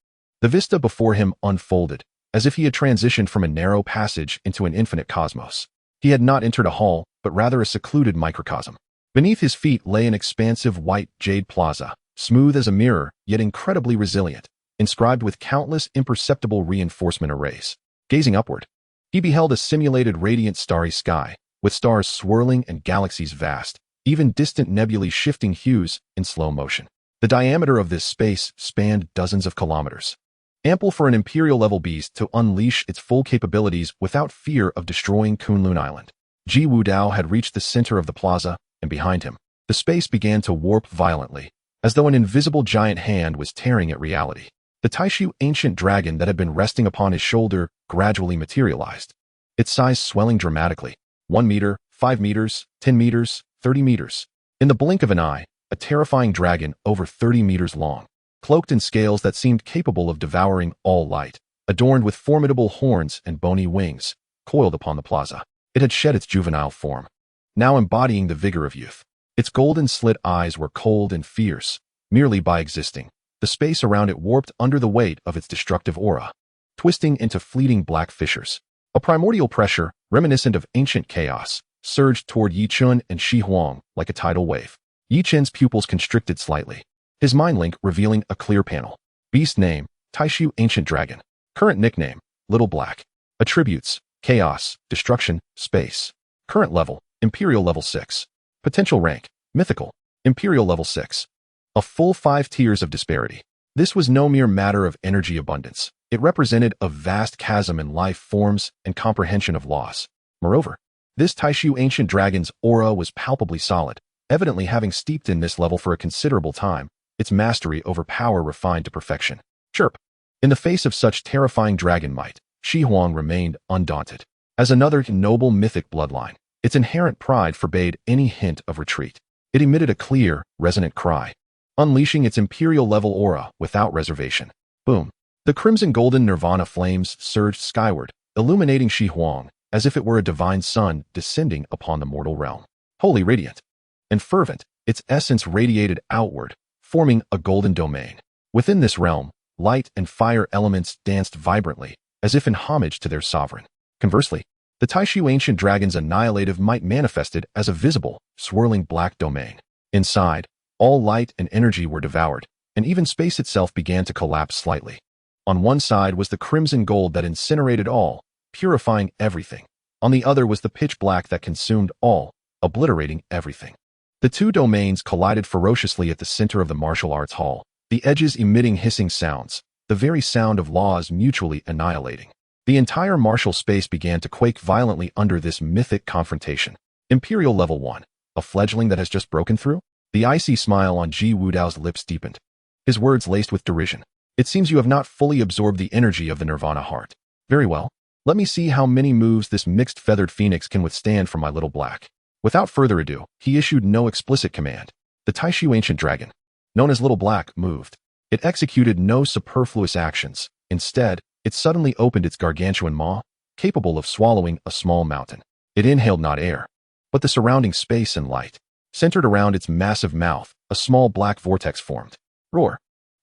Speaker 1: the vista before him unfolded, as if he had transitioned from a narrow passage into an infinite cosmos. He had not entered a hall, but rather a secluded microcosm. Beneath his feet lay an expansive white jade plaza, smooth as a mirror, yet incredibly resilient, inscribed with countless imperceptible reinforcement arrays. Gazing upward, he beheld a simulated radiant starry sky, with stars swirling and galaxies vast, even distant nebulae shifting hues in slow motion. The diameter of this space spanned dozens of kilometers, ample for an imperial-level beast to unleash its full capabilities without fear of destroying Kunlun Island. Ji Wudao had reached the center of the plaza, and behind him, the space began to warp violently, as though an invisible giant hand was tearing at reality. The Taishu ancient dragon that had been resting upon his shoulder gradually materialized, its size swelling dramatically. 1 meter, 5 meters, 10 meters, 30 meters. In the blink of an eye, a terrifying dragon over 30 meters long, cloaked in scales that seemed capable of devouring all light, adorned with formidable horns and bony wings, coiled upon the plaza. It had shed its juvenile form, now embodying the vigor of youth. Its golden slit eyes were cold and fierce, merely by existing. The space around it warped under the weight of its destructive aura, twisting into fleeting black fissures. A primordial pressure, reminiscent of ancient chaos, surged toward Yi Chen and Shi Huang like a tidal wave. Yi Chen's pupils constricted slightly, his mind link revealing a clear panel. Beast name, Taishu Ancient Dragon. Current nickname, Little Black. Attributes, Chaos, Destruction, Space. Current level, Imperial Level 6. Potential rank, Mythical, Imperial Level 6. A full 5 tiers of disparity. This was no mere matter of energy abundance. It represented a vast chasm in life forms and comprehension of loss. Moreover, this Taishu Ancient Dragon's aura was palpably solid, evidently having steeped in this level for a considerable time, its mastery over power refined to perfection. Chirp. In the face of such terrifying dragon might, Shi Huang remained undaunted. As another noble mythic bloodline, its inherent pride forbade any hint of retreat. It emitted a clear, resonant cry, unleashing its imperial-level aura without reservation. Boom. The crimson-golden nirvana flames surged skyward, illuminating Shi Huang as if it were a divine sun descending upon the mortal realm. Wholly radiant and fervent, its essence radiated outward, forming a golden domain. Within this realm, light and fire elements danced vibrantly, as if in homage to their sovereign. Conversely, the Taishu ancient dragon's annihilative might manifested as a visible, swirling black domain. Inside, all light and energy were devoured, and even space itself began to collapse slightly. On one side was the crimson gold that incinerated all, purifying everything. On the other was the pitch black that consumed all, obliterating everything. The two domains collided ferociously at the center of the martial arts hall, the edges emitting hissing sounds, the very sound of laws mutually annihilating. The entire martial space began to quake violently under this mythic confrontation. Imperial Level 1, a fledgling that has just broken through? The icy smile on Ji Wudao's lips deepened. His words laced with derision. It seems you have not fully absorbed the energy of the Nirvana heart. Very well. Let me see how many moves this mixed feathered phoenix can withstand from my little black. Without further ado, he issued no explicit command. The Taishu ancient dragon, known as Little Black, moved. It executed no superfluous actions. Instead, it suddenly opened its gargantuan maw, capable of swallowing a small mountain. It inhaled not air, but the surrounding space and light. Centered around its massive mouth, a small black vortex formed. Roar.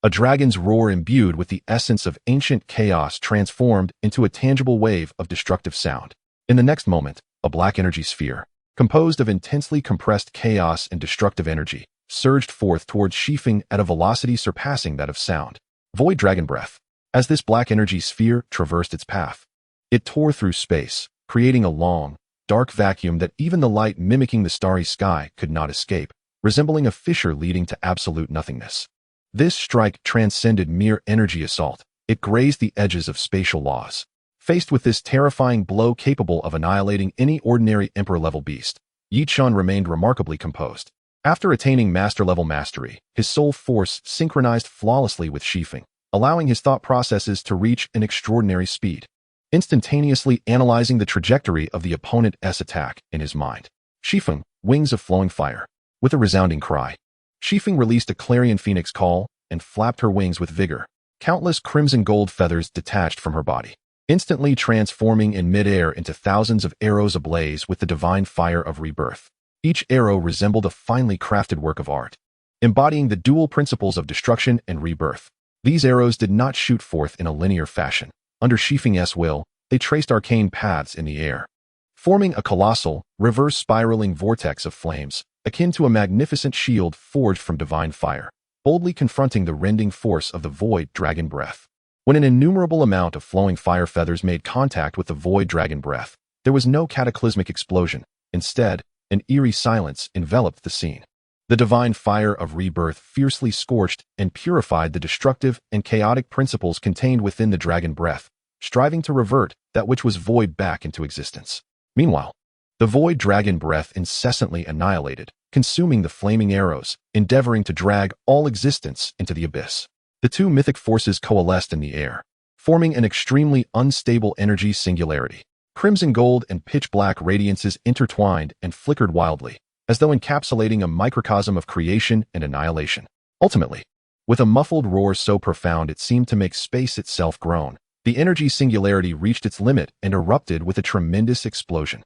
Speaker 1: A dragon's roar imbued with the essence of ancient chaos transformed into a tangible wave of destructive sound. In the next moment, a black energy sphere, composed of intensely compressed chaos and destructive energy, surged forth towards Shifeng at a velocity surpassing that of sound. Void Dragon Breath. As this black energy sphere traversed its path, it tore through space, creating a long, dark vacuum that even the light mimicking the starry sky could not escape, resembling a fissure leading to absolute nothingness. This strike transcended mere energy assault. It grazed the edges of spatial laws. Faced with this terrifying blow capable of annihilating any ordinary Emperor-level beast, Yi Chun remained remarkably composed. After attaining master-level mastery, his soul force synchronized flawlessly with Shifeng, allowing his thought processes to reach an extraordinary speed, instantaneously analyzing the trajectory of the opponent's attack in his mind. Shifeng, wings of flowing fire. With a resounding cry, Shifeng released a clarion phoenix call and flapped her wings with vigor. Countless crimson gold feathers detached from her body, instantly transforming in midair into thousands of arrows ablaze with the divine fire of rebirth. Each arrow resembled a finely crafted work of art, embodying the dual principles of destruction and rebirth. These arrows did not shoot forth in a linear fashion. Under Shifeng's will, they traced arcane paths in the air, forming a colossal, reverse-spiraling vortex of flames, akin to a magnificent shield forged from divine fire, boldly confronting the rending force of the Void Dragon Breath. When an innumerable amount of flowing fire feathers made contact with the Void Dragon Breath, there was no cataclysmic explosion. Instead, an eerie silence enveloped the scene. The divine fire of rebirth fiercely scorched and purified the destructive and chaotic principles contained within the dragon breath, striving to revert that which was void back into existence. Meanwhile, the void dragon breath incessantly annihilated, consuming the flaming arrows, endeavoring to drag all existence into the abyss. The two mythic forces coalesced in the air, forming an extremely unstable energy singularity. Crimson gold and pitch black radiances intertwined and flickered wildly, as though encapsulating a microcosm of creation and annihilation. Ultimately, with a muffled roar so profound it seemed to make space itself groan, the energy singularity reached its limit and erupted with a tremendous explosion.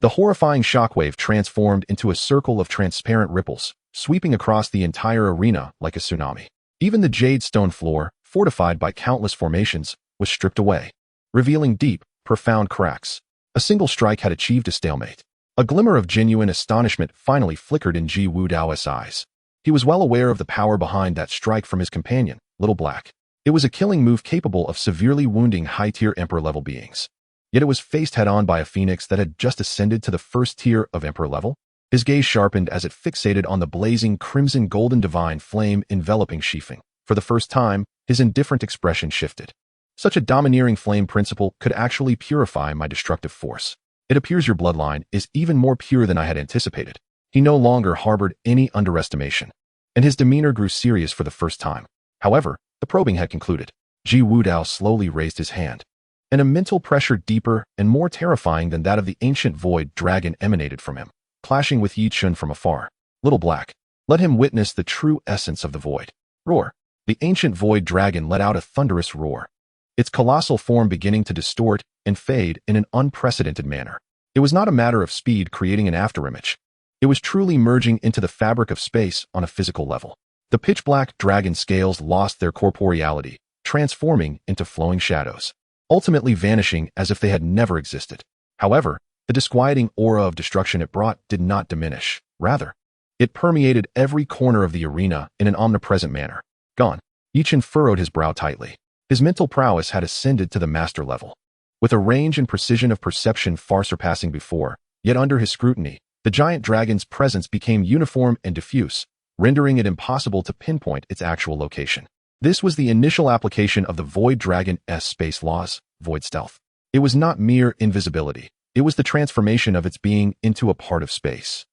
Speaker 1: The horrifying shockwave transformed into a circle of transparent ripples, sweeping across the entire arena like a tsunami. Even the jade stone floor, fortified by countless formations, was stripped away, revealing deep, profound cracks. A single strike had achieved a stalemate. A glimmer of genuine astonishment finally flickered in Ji Wudao's eyes. He was well aware of the power behind that strike from his companion, Little Black. It was a killing move capable of severely wounding high-tier Emperor-level beings. Yet it was faced head-on by a phoenix that had just ascended to the first tier of Emperor level. His gaze sharpened as it fixated on the blazing crimson golden divine flame enveloping Shifeng. For the first time, his indifferent expression shifted. Such a domineering flame principle could actually purify my destructive force. It appears your bloodline is even more pure than I had anticipated. He no longer harbored any underestimation. and his demeanor grew serious for the first time. However, the probing had concluded. Ji Wudao slowly raised his hand, and a mental pressure deeper and more terrifying than that of the ancient void dragon emanated from him, clashing with Yi Chun from afar. Little Black, let him witness the true essence of the void. Roar. The ancient void dragon let out a thunderous roar, its colossal form beginning to distort and fade in an unprecedented manner. It was not a matter of speed creating an afterimage. It was truly merging into the fabric of space on a physical level. The pitch-black dragon scales lost their corporeality, transforming into flowing shadows, ultimately vanishing as if they had never existed. However, the disquieting aura of destruction it brought did not diminish. Rather, it permeated every corner of the arena in an omnipresent manner. Gone. Yi Chun furrowed his brow tightly. His mental prowess had ascended to the master level. With a range and precision of perception far surpassing before, yet under his scrutiny, the giant dragon's presence became uniform and diffuse, rendering it impossible to pinpoint its actual location. This was the initial application of the Void Dragon's space laws, Void Stealth. It was not mere invisibility. It was the transformation of its being into a part of space,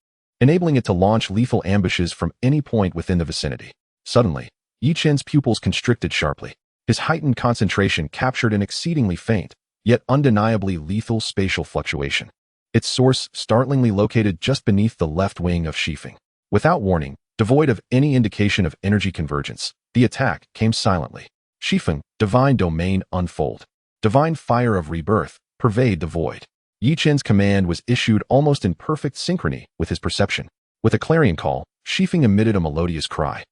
Speaker 1: enabling it to launch lethal ambushes from any point within the vicinity. Suddenly, Yi Chun's pupils constricted sharply. His heightened concentration captured an exceedingly faint, yet undeniably lethal spatial fluctuation. Its source startlingly located just beneath the left wing of Shifeng. Without warning, devoid of any indication of energy convergence, the attack came silently. Shifeng, divine domain unfold. Divine fire of rebirth, pervade the void. Yi Chun's command was issued almost in perfect synchrony with his perception. With a clarion call, Shifeng emitted a melodious cry,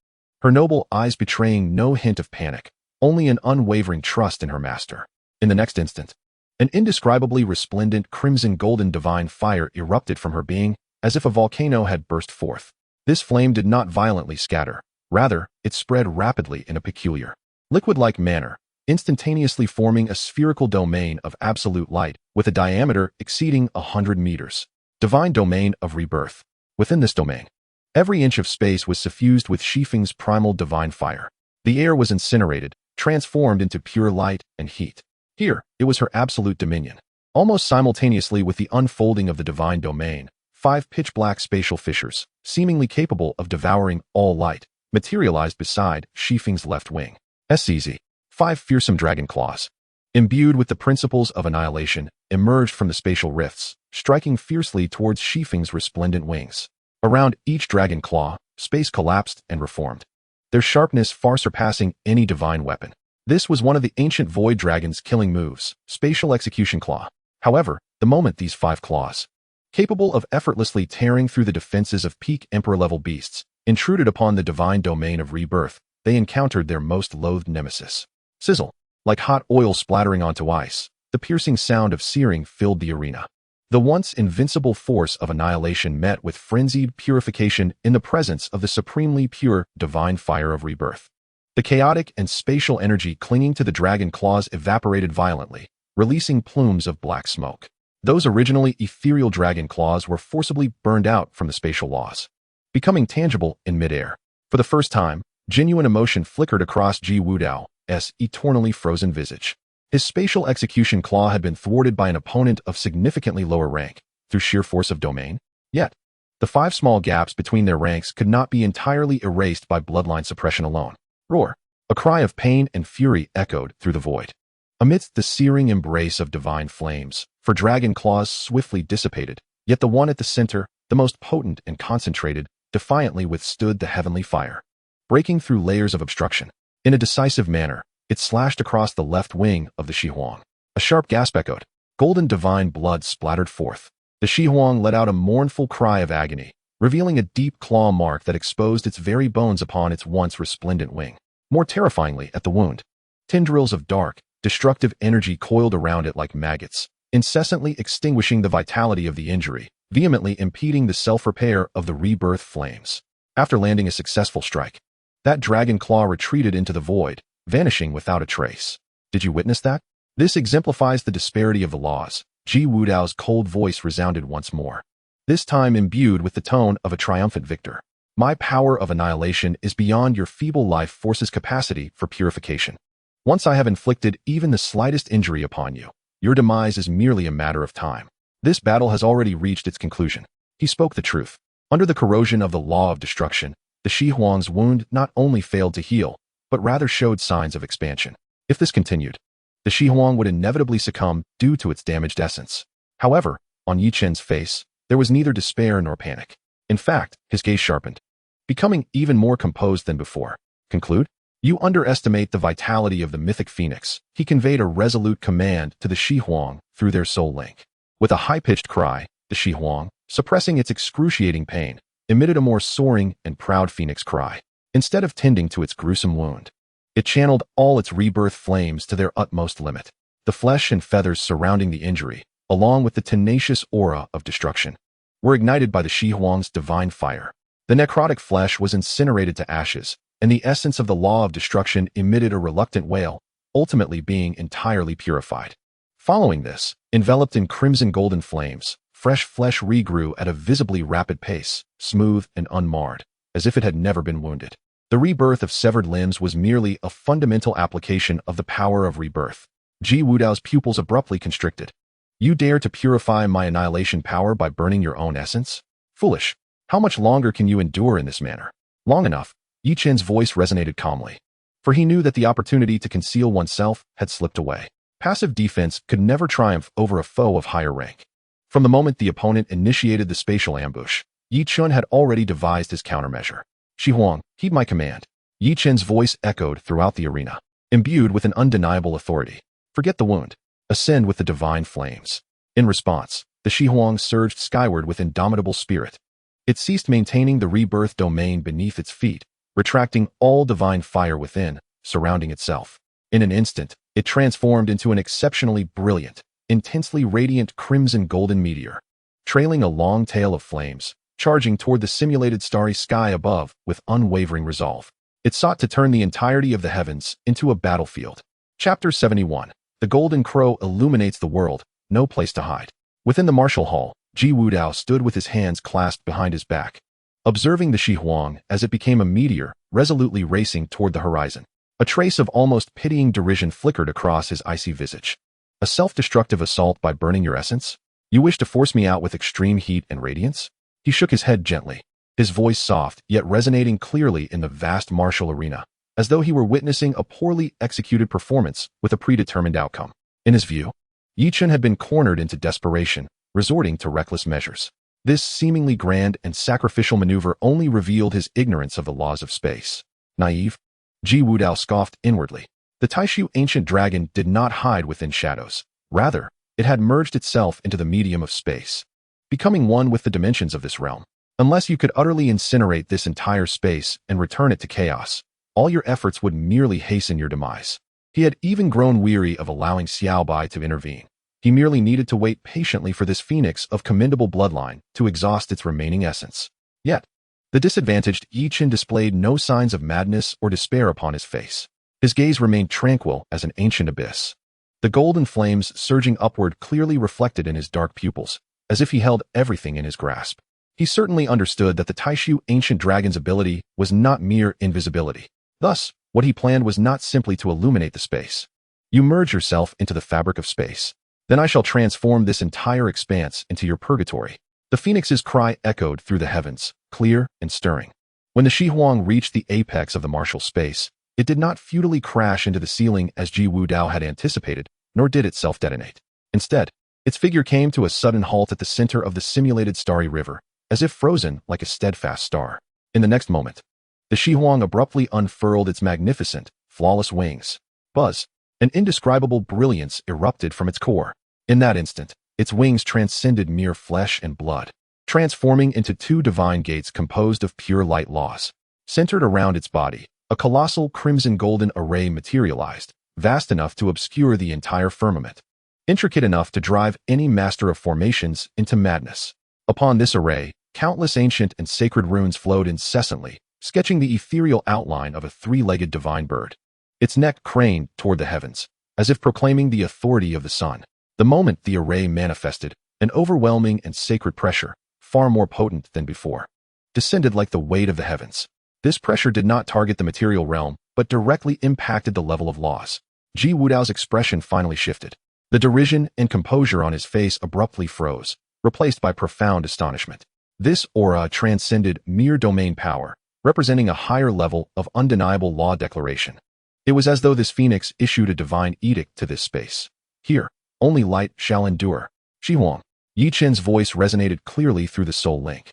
Speaker 1: her noble eyes betraying no hint of panic, only an unwavering trust in her master. In the next instant, an indescribably resplendent crimson-golden divine fire erupted from her being, as if a volcano had burst forth. This flame did not violently scatter. Rather, it spread rapidly in a peculiar, liquid-like manner, instantaneously forming a spherical domain of absolute light with a diameter exceeding 100 meters. Divine domain of rebirth. Within this domain, every inch of space was suffused with Shifeng's primal divine fire. The air was incinerated, transformed into pure light and heat. Here, it was her absolute dominion. Almost simultaneously with the unfolding of the divine domain, 5 pitch-black spatial fissures, seemingly capable of devouring all light, materialized beside Shifeng's left wing. SCZ. 5 fearsome dragon claws, imbued with the principles of annihilation, emerged from the spatial rifts, striking fiercely towards Shifeng's resplendent wings. Around each dragon claw, space collapsed and reformed, their sharpness far surpassing any divine weapon. This was one of the ancient void dragon's killing moves, Spatial Execution Claw. However, the moment these 5 claws, capable of effortlessly tearing through the defenses of peak emperor-level beasts, intruded upon the divine domain of rebirth, they encountered their most loathed nemesis. Sizzle. Like hot oil splattering onto ice, the piercing sound of searing filled the arena. The once invincible force of annihilation met with frenzied purification in the presence of the supremely pure divine fire of rebirth. The chaotic and spatial energy clinging to the dragon claws evaporated violently, releasing plumes of black smoke. Those originally ethereal dragon claws were forcibly burned out from the spatial laws, becoming tangible in midair. For the first time, genuine emotion flickered across Ji Wudao's eternally frozen visage. His spatial execution claw had been thwarted by an opponent of significantly lower rank, through sheer force of domain. Yet, the 5 small gaps between their ranks could not be entirely erased by bloodline suppression alone. Roar. A cry of pain and fury echoed through the void. Amidst the searing embrace of divine flames, for dragon claws swiftly dissipated, yet the one at the center, the most potent and concentrated, defiantly withstood the heavenly fire, breaking through layers of obstruction. In a decisive manner, it slashed across the left wing of the Shihuang. A sharp gasp echoed. Golden divine blood splattered forth. The Shihuang let out a mournful cry of agony, revealing a deep claw mark that exposed its very bones upon its once resplendent wing. More terrifyingly at the wound, tendrils of dark, destructive energy coiled around it like maggots, incessantly extinguishing the vitality of the injury, vehemently impeding the self-repair of the rebirth flames. After landing a successful strike, that dragon claw retreated into the void, vanishing without a trace. Did you witness that? This exemplifies the disparity of the laws. Ji Wudao's cold voice resounded once more, this time imbued with the tone of a triumphant victor. My power of annihilation is beyond your feeble life force's capacity for purification. Once I have inflicted even the slightest injury upon you, your demise is merely a matter of time. This battle has already reached its conclusion. He spoke the truth. Under the corrosion of the law of destruction, the The Shi Huang's wound not only failed to heal, but rather showed signs of expansion. If this continued, the Shi Huang would inevitably succumb due to its damaged essence. However, on Yi Chen's face, there was neither despair nor panic. In fact, his gaze sharpened, becoming even more composed than before. Conclude? You underestimate the vitality of the Mythic Phoenix. He conveyed a resolute command to the Shi Huang through their soul link. With a high-pitched cry, the Shi Huang, suppressing its excruciating pain, emitted a more soaring and proud phoenix cry. Instead of tending to its gruesome wound, it channeled all its rebirth flames to their utmost limit. The flesh and feathers surrounding the injury, along with the tenacious aura of destruction, were ignited by the Shi Huang's divine fire. The necrotic flesh was incinerated to ashes, and the essence of the law of destruction emitted a reluctant wail, ultimately being entirely purified. Following this, enveloped in crimson golden flames, fresh flesh regrew at a visibly rapid pace, smooth and unmarred, as if it had never been wounded. The rebirth of severed limbs was merely a fundamental application of the power of rebirth. Ji Wudao's pupils abruptly constricted. You dare to purify my annihilation power by burning your own essence? Foolish. How much longer can you endure in this manner? Long enough. Yi Chen's voice resonated calmly, for he knew that the opportunity to conceal oneself had slipped away. Passive defense could never triumph over a foe of higher rank. From the moment the opponent initiated the spatial ambush, Yi Chen had already devised his countermeasure. Shi Huang, heed my command. Yi Chen's voice echoed throughout the arena, imbued with an undeniable authority. Forget the wound. Ascend with the divine flames. In response, the Shi Huang surged skyward with indomitable spirit. It ceased maintaining the rebirth domain beneath its feet, retracting all divine fire within, surrounding itself. In an instant, it transformed into an exceptionally brilliant, intensely radiant crimson golden meteor, trailing a long tail of flames, charging toward the simulated starry sky above with unwavering resolve. It sought to turn the entirety of the heavens into a battlefield. Chapter 71. The Golden Crow illuminates the world, no place to hide. Within the martial hall, Ji Wudao stood with his hands clasped behind his back, observing the Shi Huang as it became a meteor, resolutely racing toward the horizon. A trace of almost pitying derision flickered across his icy visage. A self-destructive assault by burning your essence? You wish to force me out with extreme heat and radiance? He shook his head gently, his voice soft yet resonating clearly in the vast martial arena, as though he were witnessing a poorly executed performance with a predetermined outcome. In his view, Yi Chen had been cornered into desperation, resorting to reckless measures. This seemingly grand and sacrificial maneuver only revealed his ignorance of the laws of space. Naive? Ji Wudao scoffed inwardly. The Taishu ancient dragon did not hide within shadows. Rather, it had merged itself into the medium of space, becoming one with the dimensions of this realm. Unless you could utterly incinerate this entire space and return it to chaos, all your efforts would merely hasten your demise. He had even grown weary of allowing Xiaobai to intervene. He merely needed to wait patiently for this phoenix of commendable bloodline to exhaust its remaining essence. Yet, the disadvantaged Yi Chen displayed no signs of madness or despair upon his face. His gaze remained tranquil as an ancient abyss. The golden flames surging upward clearly reflected in his dark pupils, as if he held everything in his grasp. He certainly understood that the Taishu ancient dragon's ability was not mere invisibility. Thus, what he planned was not simply to illuminate the space. You merge yourself into the fabric of space. Then I shall transform this entire expanse into your purgatory. The phoenix's cry echoed through the heavens, clear and stirring. When the Shi Huang reached the apex of the martial space, it did not futilely crash into the ceiling as Ji Wudao had anticipated, nor did it self-detonate. Instead, its figure came to a sudden halt at the center of the simulated starry river, as if frozen like a steadfast star. In the next moment, the Shi Huang abruptly unfurled its magnificent, flawless wings. Buzz, an indescribable brilliance erupted from its core. In that instant, its wings transcended mere flesh and blood, transforming into two divine gates composed of pure light laws. Centered around its body, a colossal crimson golden array materialized, vast enough to obscure the entire firmament, intricate enough to drive any master of formations into madness. Upon this array, countless ancient and sacred runes flowed incessantly, sketching the ethereal outline of a three-legged divine bird. Its neck craned toward the heavens, as if proclaiming the authority of the sun. The moment the array manifested, an overwhelming and sacred pressure, far more potent than before, descended like the weight of the heavens. This pressure did not target the material realm, but directly impacted the level of laws. Ji Wudao's expression finally shifted. The derision and composure on his face abruptly froze, replaced by profound astonishment. This aura transcended mere domain power. representing a higher level of undeniable law declaration. It was as though this phoenix issued a divine edict to this space. Here, only light shall endure. Shihuang. Yi Chen's voice resonated clearly through the soul link,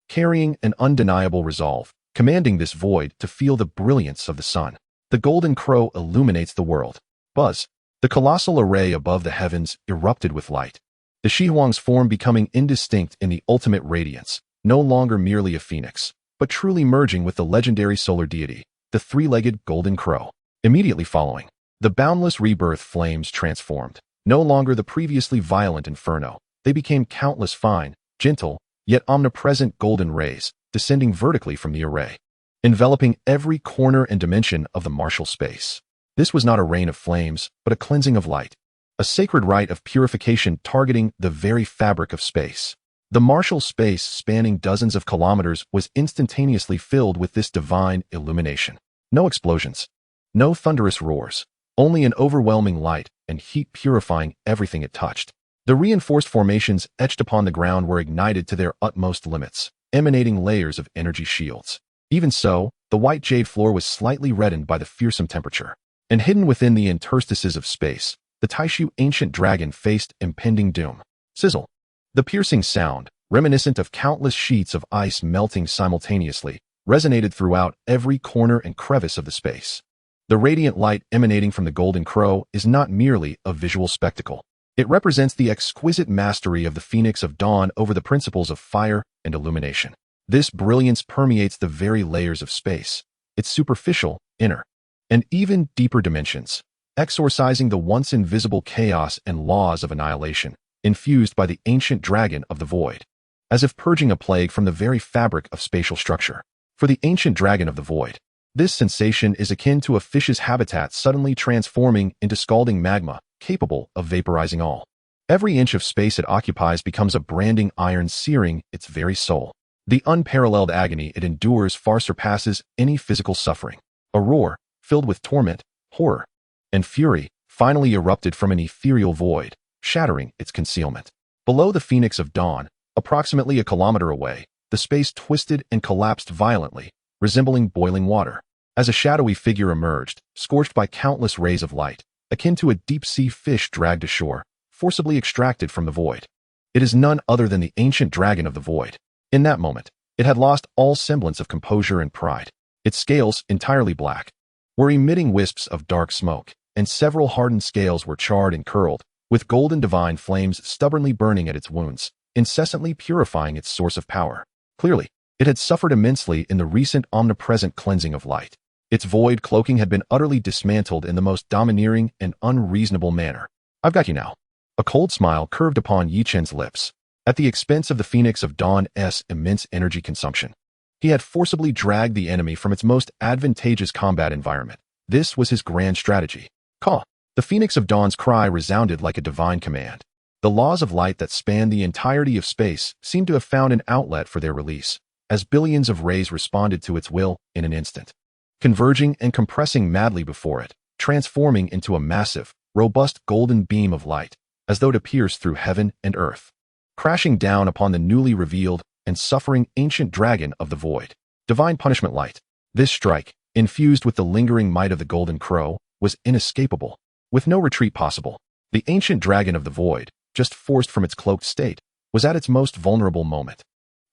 Speaker 1: carrying an undeniable resolve, commanding this void to feel the brilliance of the sun. The golden crow illuminates the world. Buzz. The colossal array above the heavens erupted with light. The Shihuang's form becoming indistinct in the ultimate radiance, no longer merely a phoenix, but truly merging with the legendary solar deity, the three-legged golden crow. Immediately following, the boundless rebirth flames transformed. No longer the previously violent inferno, they became countless fine, gentle, yet omnipresent golden rays, descending vertically from the array, enveloping every corner and dimension of the martial space. This was not a rain of flames, but a cleansing of light, a sacred rite of purification targeting the very fabric of space. The martial space, spanning dozens of kilometers, was instantaneously filled with this divine illumination. No explosions, no thunderous roars, only an overwhelming light and heat purifying everything it touched. The reinforced formations etched upon the ground were ignited to their utmost limits, emanating layers of energy shields. Even so, the white jade floor was slightly reddened by the fearsome temperature, and hidden within the interstices of space, the Taishu ancient dragon faced impending doom. Sizzle. The piercing sound, reminiscent of countless sheets of ice melting simultaneously, resonated throughout every corner and crevice of the space. The radiant light emanating from the golden crow is not merely a visual spectacle. It represents the exquisite mastery of the Phoenix of Dawn over the principles of fire and illumination. This brilliance permeates the very layers of space, its superficial, inner, and even deeper dimensions, exorcising the once invisible chaos and laws of annihilation, infused by the ancient dragon of the void, as if purging a plague from the very fabric of spatial structure. For the ancient dragon of the void, this sensation is akin to a fish's habitat suddenly transforming into scalding magma, capable of vaporizing all. Every inch of space it occupies becomes a branding iron searing its very soul. The unparalleled agony it endures far surpasses any physical suffering. A roar, filled with torment, horror, and fury, finally erupted from an ethereal void, shattering its concealment. Below the Phoenix of Dawn, approximately a kilometer away, the space twisted and collapsed violently, resembling boiling water, as a shadowy figure emerged, scorched by countless rays of light, akin to a deep-sea fish dragged ashore, forcibly extracted from the void. It is none other than the ancient dragon of the void. In that moment, it had lost all semblance of composure and pride. Its scales, entirely black, were emitting wisps of dark smoke, and several hardened scales were charred and curled, with golden divine flames stubbornly burning at its wounds, incessantly purifying its source of power. Clearly, it had suffered immensely in the recent omnipresent cleansing of light. Its void cloaking had been utterly dismantled in the most domineering and unreasonable manner. "I've got you now." A cold smile curved upon Yi Chen's lips, at the expense of the Phoenix of Dawn's immense energy consumption. He had forcibly dragged the enemy from its most advantageous combat environment. This was his grand strategy. Caw! The Phoenix of Dawn's cry resounded like a divine command. The laws of light that spanned the entirety of space seemed to have found an outlet for their release, as billions of rays responded to its will in an instant, converging and compressing madly before it, transforming into a massive, robust golden beam of light, as though to pierce through heaven and earth, crashing down upon the newly revealed and suffering ancient dragon of the void. Divine punishment light. This strike, infused with the lingering might of the golden crow, was inescapable, with no retreat possible. The ancient dragon of the void, just forced from its cloaked state, was at its most vulnerable moment.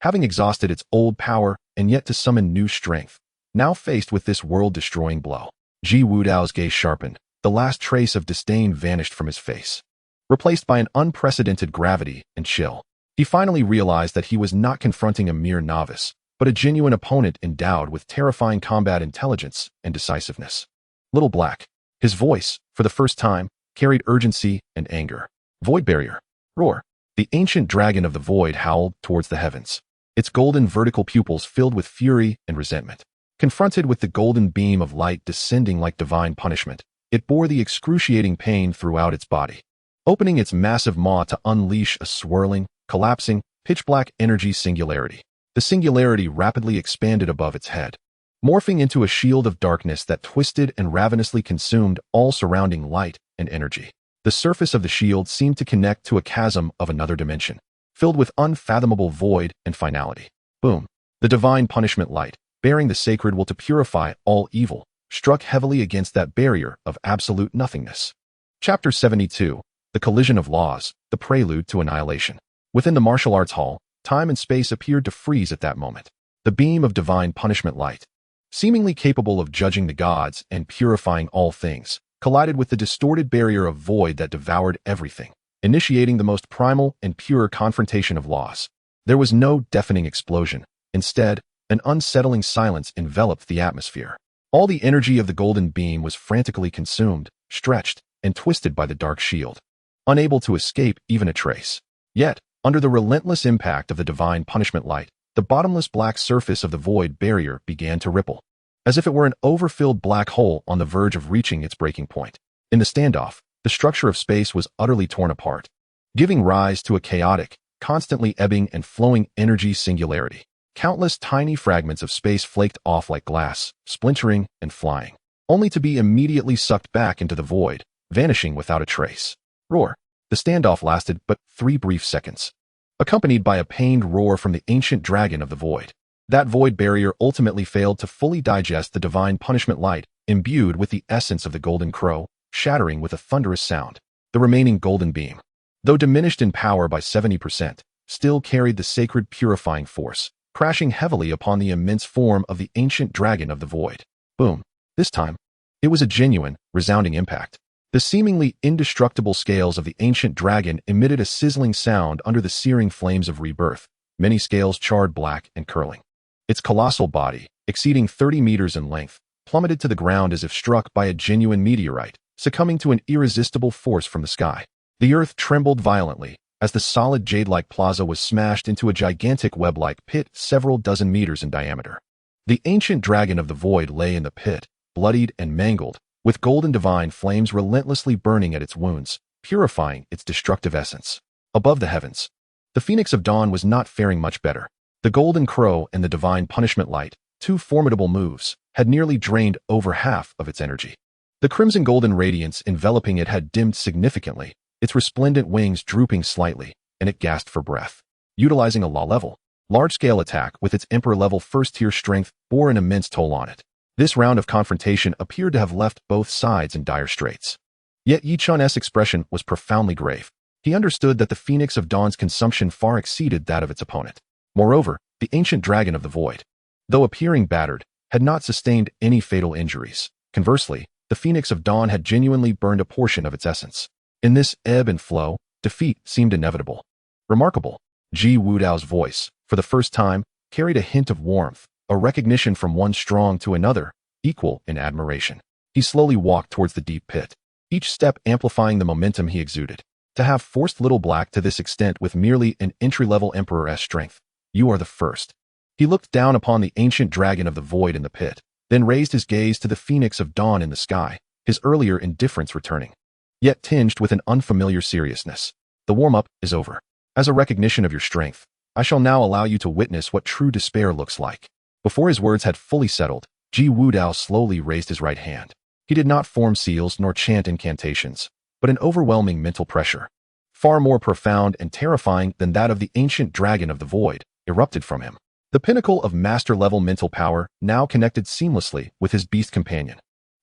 Speaker 1: Having exhausted its old power and yet to summon new strength, now faced with this world-destroying blow. Ji Wudao's gaze sharpened, the last trace of disdain vanished from his face, replaced by an unprecedented gravity and chill. He finally realized that he was not confronting a mere novice, but a genuine opponent endowed with terrifying combat intelligence and decisiveness. Little Black. His voice, for the first time, carried urgency and anger. Void barrier. Roar. The ancient dragon of the void howled towards the heavens, its golden vertical pupils filled with fury and resentment. Confronted with the golden beam of light descending like divine punishment, it bore the excruciating pain throughout its body, opening its massive maw to unleash a swirling, collapsing, pitch-black energy singularity. The singularity rapidly expanded above its head, morphing into a shield of darkness that twisted and ravenously consumed all surrounding light and energy. The surface of the shield seemed to connect to a chasm of another dimension, filled with unfathomable void and finality. Boom! The divine punishment light, bearing the sacred will to purify all evil, struck heavily against that barrier of absolute nothingness. Chapter 72. The Collision of Laws, the Prelude to Annihilation. Within the martial arts hall, time and space appeared to freeze at that moment. The beam of divine punishment light, seemingly capable of judging the gods and purifying all things, collided with the distorted barrier of void that devoured everything, initiating the most primal and pure confrontation of laws. There was no deafening explosion. Instead, an unsettling silence enveloped the atmosphere. All the energy of the golden beam was frantically consumed, stretched, and twisted by the dark shield, unable to escape even a trace. Yet, under the relentless impact of the divine punishment light, the bottomless black surface of the void barrier began to ripple, as if it were an overfilled black hole on the verge of reaching its breaking point. In the standoff, the structure of space was utterly torn apart, giving rise to a chaotic, constantly ebbing and flowing energy singularity. Countless tiny fragments of space flaked off like glass, splintering and flying, only to be immediately sucked back into the void, vanishing without a trace. Roar. The standoff lasted but 3 brief seconds, accompanied by a pained roar from the ancient dragon of the void. That void barrier ultimately failed to fully digest the divine punishment light, imbued with the essence of the golden crow, shattering with a thunderous sound. The remaining golden beam, though diminished in power by 70%, still carried the sacred purifying force, crashing heavily upon the immense form of the ancient dragon of the void. Boom. This time, it was a genuine, resounding impact. The seemingly indestructible scales of the ancient dragon emitted a sizzling sound under the searing flames of rebirth, many scales charred black and curling. Its colossal body, exceeding 30 meters in length, plummeted to the ground as if struck by a genuine meteorite, succumbing to an irresistible force from the sky. The earth trembled violently as the solid jade-like plaza was smashed into a gigantic web-like pit several dozen meters in diameter. The ancient dragon of the void lay in the pit, bloodied and mangled, with golden divine flames relentlessly burning at its wounds, purifying its destructive essence. Above the heavens, the Phoenix of Dawn was not faring much better. The golden crow and the divine punishment light, 2 formidable moves, had nearly drained over half of its energy. The crimson golden radiance enveloping it had dimmed significantly, its resplendent wings drooping slightly, and it gasped for breath. Utilizing a low-level, large-scale attack with its Emperor-level first-tier strength bore an immense toll on it. This round of confrontation appeared to have left both sides in dire straits. Yet Yi Chun's expression was profoundly grave. He understood that the Phoenix of Dawn's consumption far exceeded that of its opponent. Moreover, the ancient dragon of the void, though appearing battered, had not sustained any fatal injuries. Conversely, the Phoenix of Dawn had genuinely burned a portion of its essence. In this ebb and flow, defeat seemed inevitable. Remarkable. Ji Wudao's voice, for the first time, carried a hint of warmth, a recognition from one strong to another, equal in admiration. He slowly walked towards the deep pit, each step amplifying the momentum he exuded. To have forced Little Black to this extent with merely an entry-level Emperor's strength, you are the first. He looked down upon the ancient dragon of the void in the pit, then raised his gaze to the Phoenix of Dawn in the sky, his earlier indifference returning, yet tinged with an unfamiliar seriousness. The warm-up is over. As a recognition of your strength, I shall now allow you to witness what true despair looks like. Before his words had fully settled, Ji Wudao slowly raised his right hand. He did not form seals nor chant incantations, but an overwhelming mental pressure, far more profound and terrifying than that of the ancient dragon of the void, erupted from him. The pinnacle of master-level mental power now connected seamlessly with his beast companion.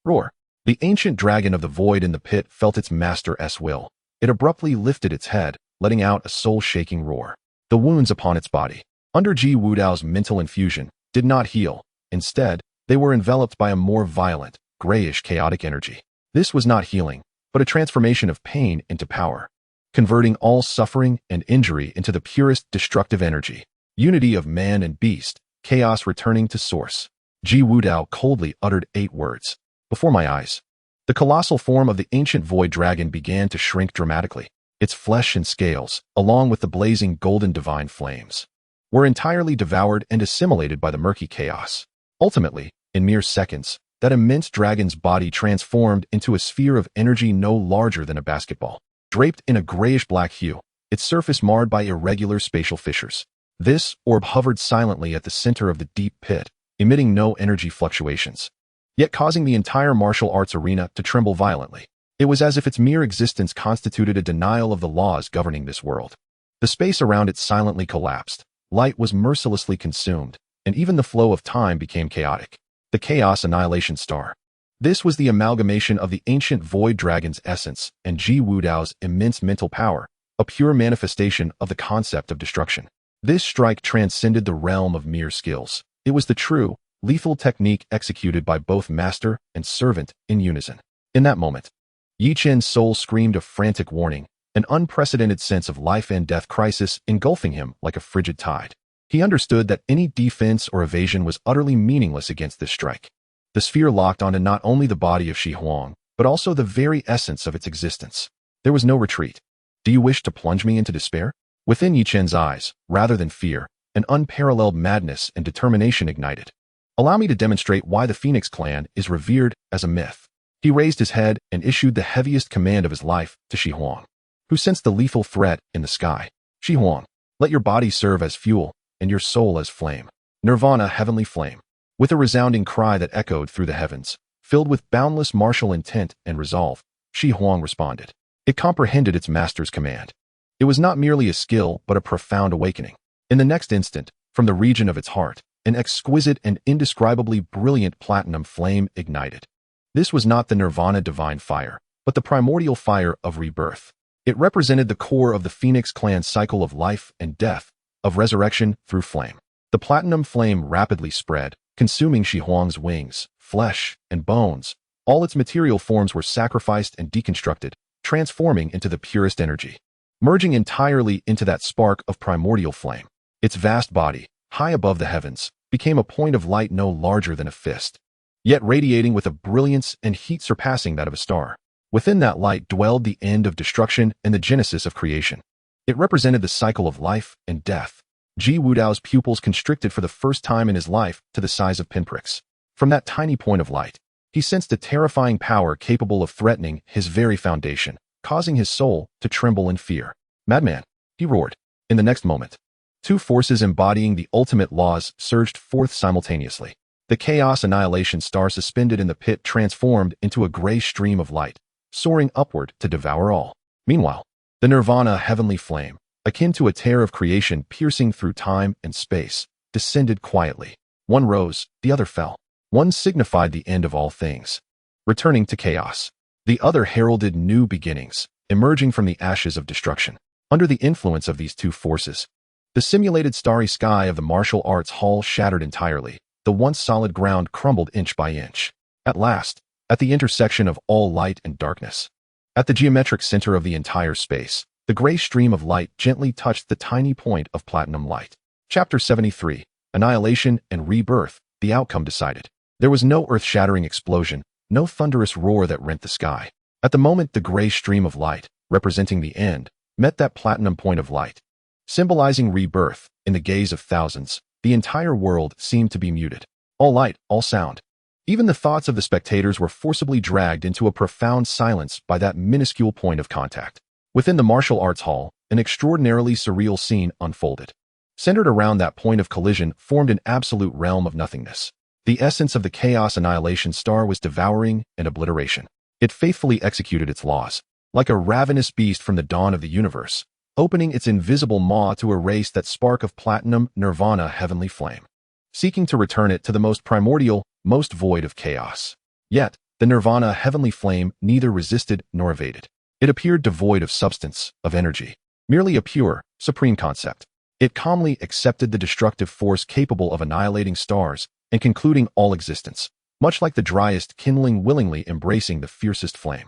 Speaker 1: Roar. The ancient dragon of the void in the pit felt its master's will. It abruptly lifted its head, letting out a soul-shaking roar. The wounds upon its body, under Ji Wudao's mental infusion, did not heal. Instead, they were enveloped by a more violent, grayish chaotic energy. This was not healing, but a transformation of pain into power, converting all suffering and injury into the purest destructive energy. Unity of man and beast, chaos returning to source. Ji Wudao coldly uttered 8 words. Before my eyes, the colossal form of the ancient void dragon began to shrink dramatically. Its flesh and scales, along with the blazing golden divine flames, were entirely devoured and assimilated by the murky chaos. Ultimately, in mere seconds, that immense dragon's body transformed into a sphere of energy no larger than a basketball, draped in a grayish-black hue, its surface marred by irregular spatial fissures. This orb hovered silently at the center of the deep pit, emitting no energy fluctuations, yet causing the entire martial arts arena to tremble violently. It was as if its mere existence constituted a denial of the laws governing this world. The space around it silently collapsed. Light was mercilessly consumed, and even the flow of time became chaotic. The Chaos Annihilation Star. This was the amalgamation of the ancient Void Dragon's essence and Ji Wudao's immense mental power, a pure manifestation of the concept of destruction. This strike transcended the realm of mere skills. It was the true, lethal technique executed by both master and servant in unison. In that moment, Yi Chen's soul screamed a frantic warning, an unprecedented sense of life and death crisis engulfing him like a frigid tide. He understood that any defense or evasion was utterly meaningless against this strike. The sphere locked onto not only the body of Shi Huang, but also the very essence of its existence. There was no retreat. Do you wish to plunge me into despair? Within Yi Chen's eyes, rather than fear, an unparalleled madness and determination ignited. Allow me to demonstrate why the Phoenix clan is revered as a myth. He raised his head and issued the heaviest command of his life to Shi Huang, who sensed the lethal threat in the sky. Shi Huang, let your body serve as fuel and your soul as flame. Nirvana, heavenly flame. With a resounding cry that echoed through the heavens, filled with boundless martial intent and resolve, Shi Huang responded. It comprehended its master's command. It was not merely a skill, but a profound awakening. In the next instant, from the region of its heart, an exquisite and indescribably brilliant platinum flame ignited. This was not the Nirvana divine fire, but the primordial fire of rebirth. It represented the core of the Phoenix clan's cycle of life and death, of resurrection through flame. The platinum flame rapidly spread, consuming Shi Huang's wings, flesh, and bones. All its material forms were sacrificed and deconstructed, transforming into the purest energy. Merging entirely into that spark of primordial flame. Its vast body, high above the heavens, became a point of light no larger than a fist, yet radiating with a brilliance and heat surpassing that of a star. Within that light dwelled the end of destruction and the genesis of creation. It represented the cycle of life and death. Ji Wudao's pupils constricted for the first time in his life to the size of pinpricks. From that tiny point of light, he sensed a terrifying power capable of threatening his very foundation, causing his soul to tremble in fear. Madman, he roared. In the next moment, two forces embodying the ultimate laws surged forth simultaneously. The Chaos Annihilation Star suspended in the pit transformed into a gray stream of light, soaring upward to devour all. Meanwhile, the Nirvana heavenly flame, akin to a tear of creation piercing through time and space, descended quietly. One rose, the other fell. One signified the end of all things, returning to chaos. The other heralded new beginnings, emerging from the ashes of destruction. Under the influence of these two forces, the simulated starry sky of the martial arts hall shattered entirely. The once solid ground crumbled inch by inch. At last, at the intersection of all light and darkness, at the geometric center of the entire space, the gray stream of light gently touched the tiny point of platinum light. Chapter 73. Annihilation and Rebirth. The outcome decided. There was no earth-shattering explosion, no thunderous roar that rent the sky. At the moment the gray stream of light, representing the end, met that platinum point of light, symbolizing rebirth, in the gaze of thousands, the entire world seemed to be muted. All light, all sound. Even the thoughts of the spectators were forcibly dragged into a profound silence by that minuscule point of contact. Within the martial arts hall, an extraordinarily surreal scene unfolded. Centered around that point of collision formed an absolute realm of nothingness. The essence of the Chaos Annihilation Star was devouring and obliteration. It faithfully executed its laws, like a ravenous beast from the dawn of the universe, opening its invisible maw to erase that spark of platinum Nirvana heavenly flame, seeking to return it to the most primordial, most void of chaos. Yet, the Nirvana heavenly flame neither resisted nor evaded. It appeared devoid of substance, of energy, merely a pure, supreme concept. It calmly accepted the destructive force capable of annihilating stars and concluding all existence, much like the driest kindling willingly embracing the fiercest flame.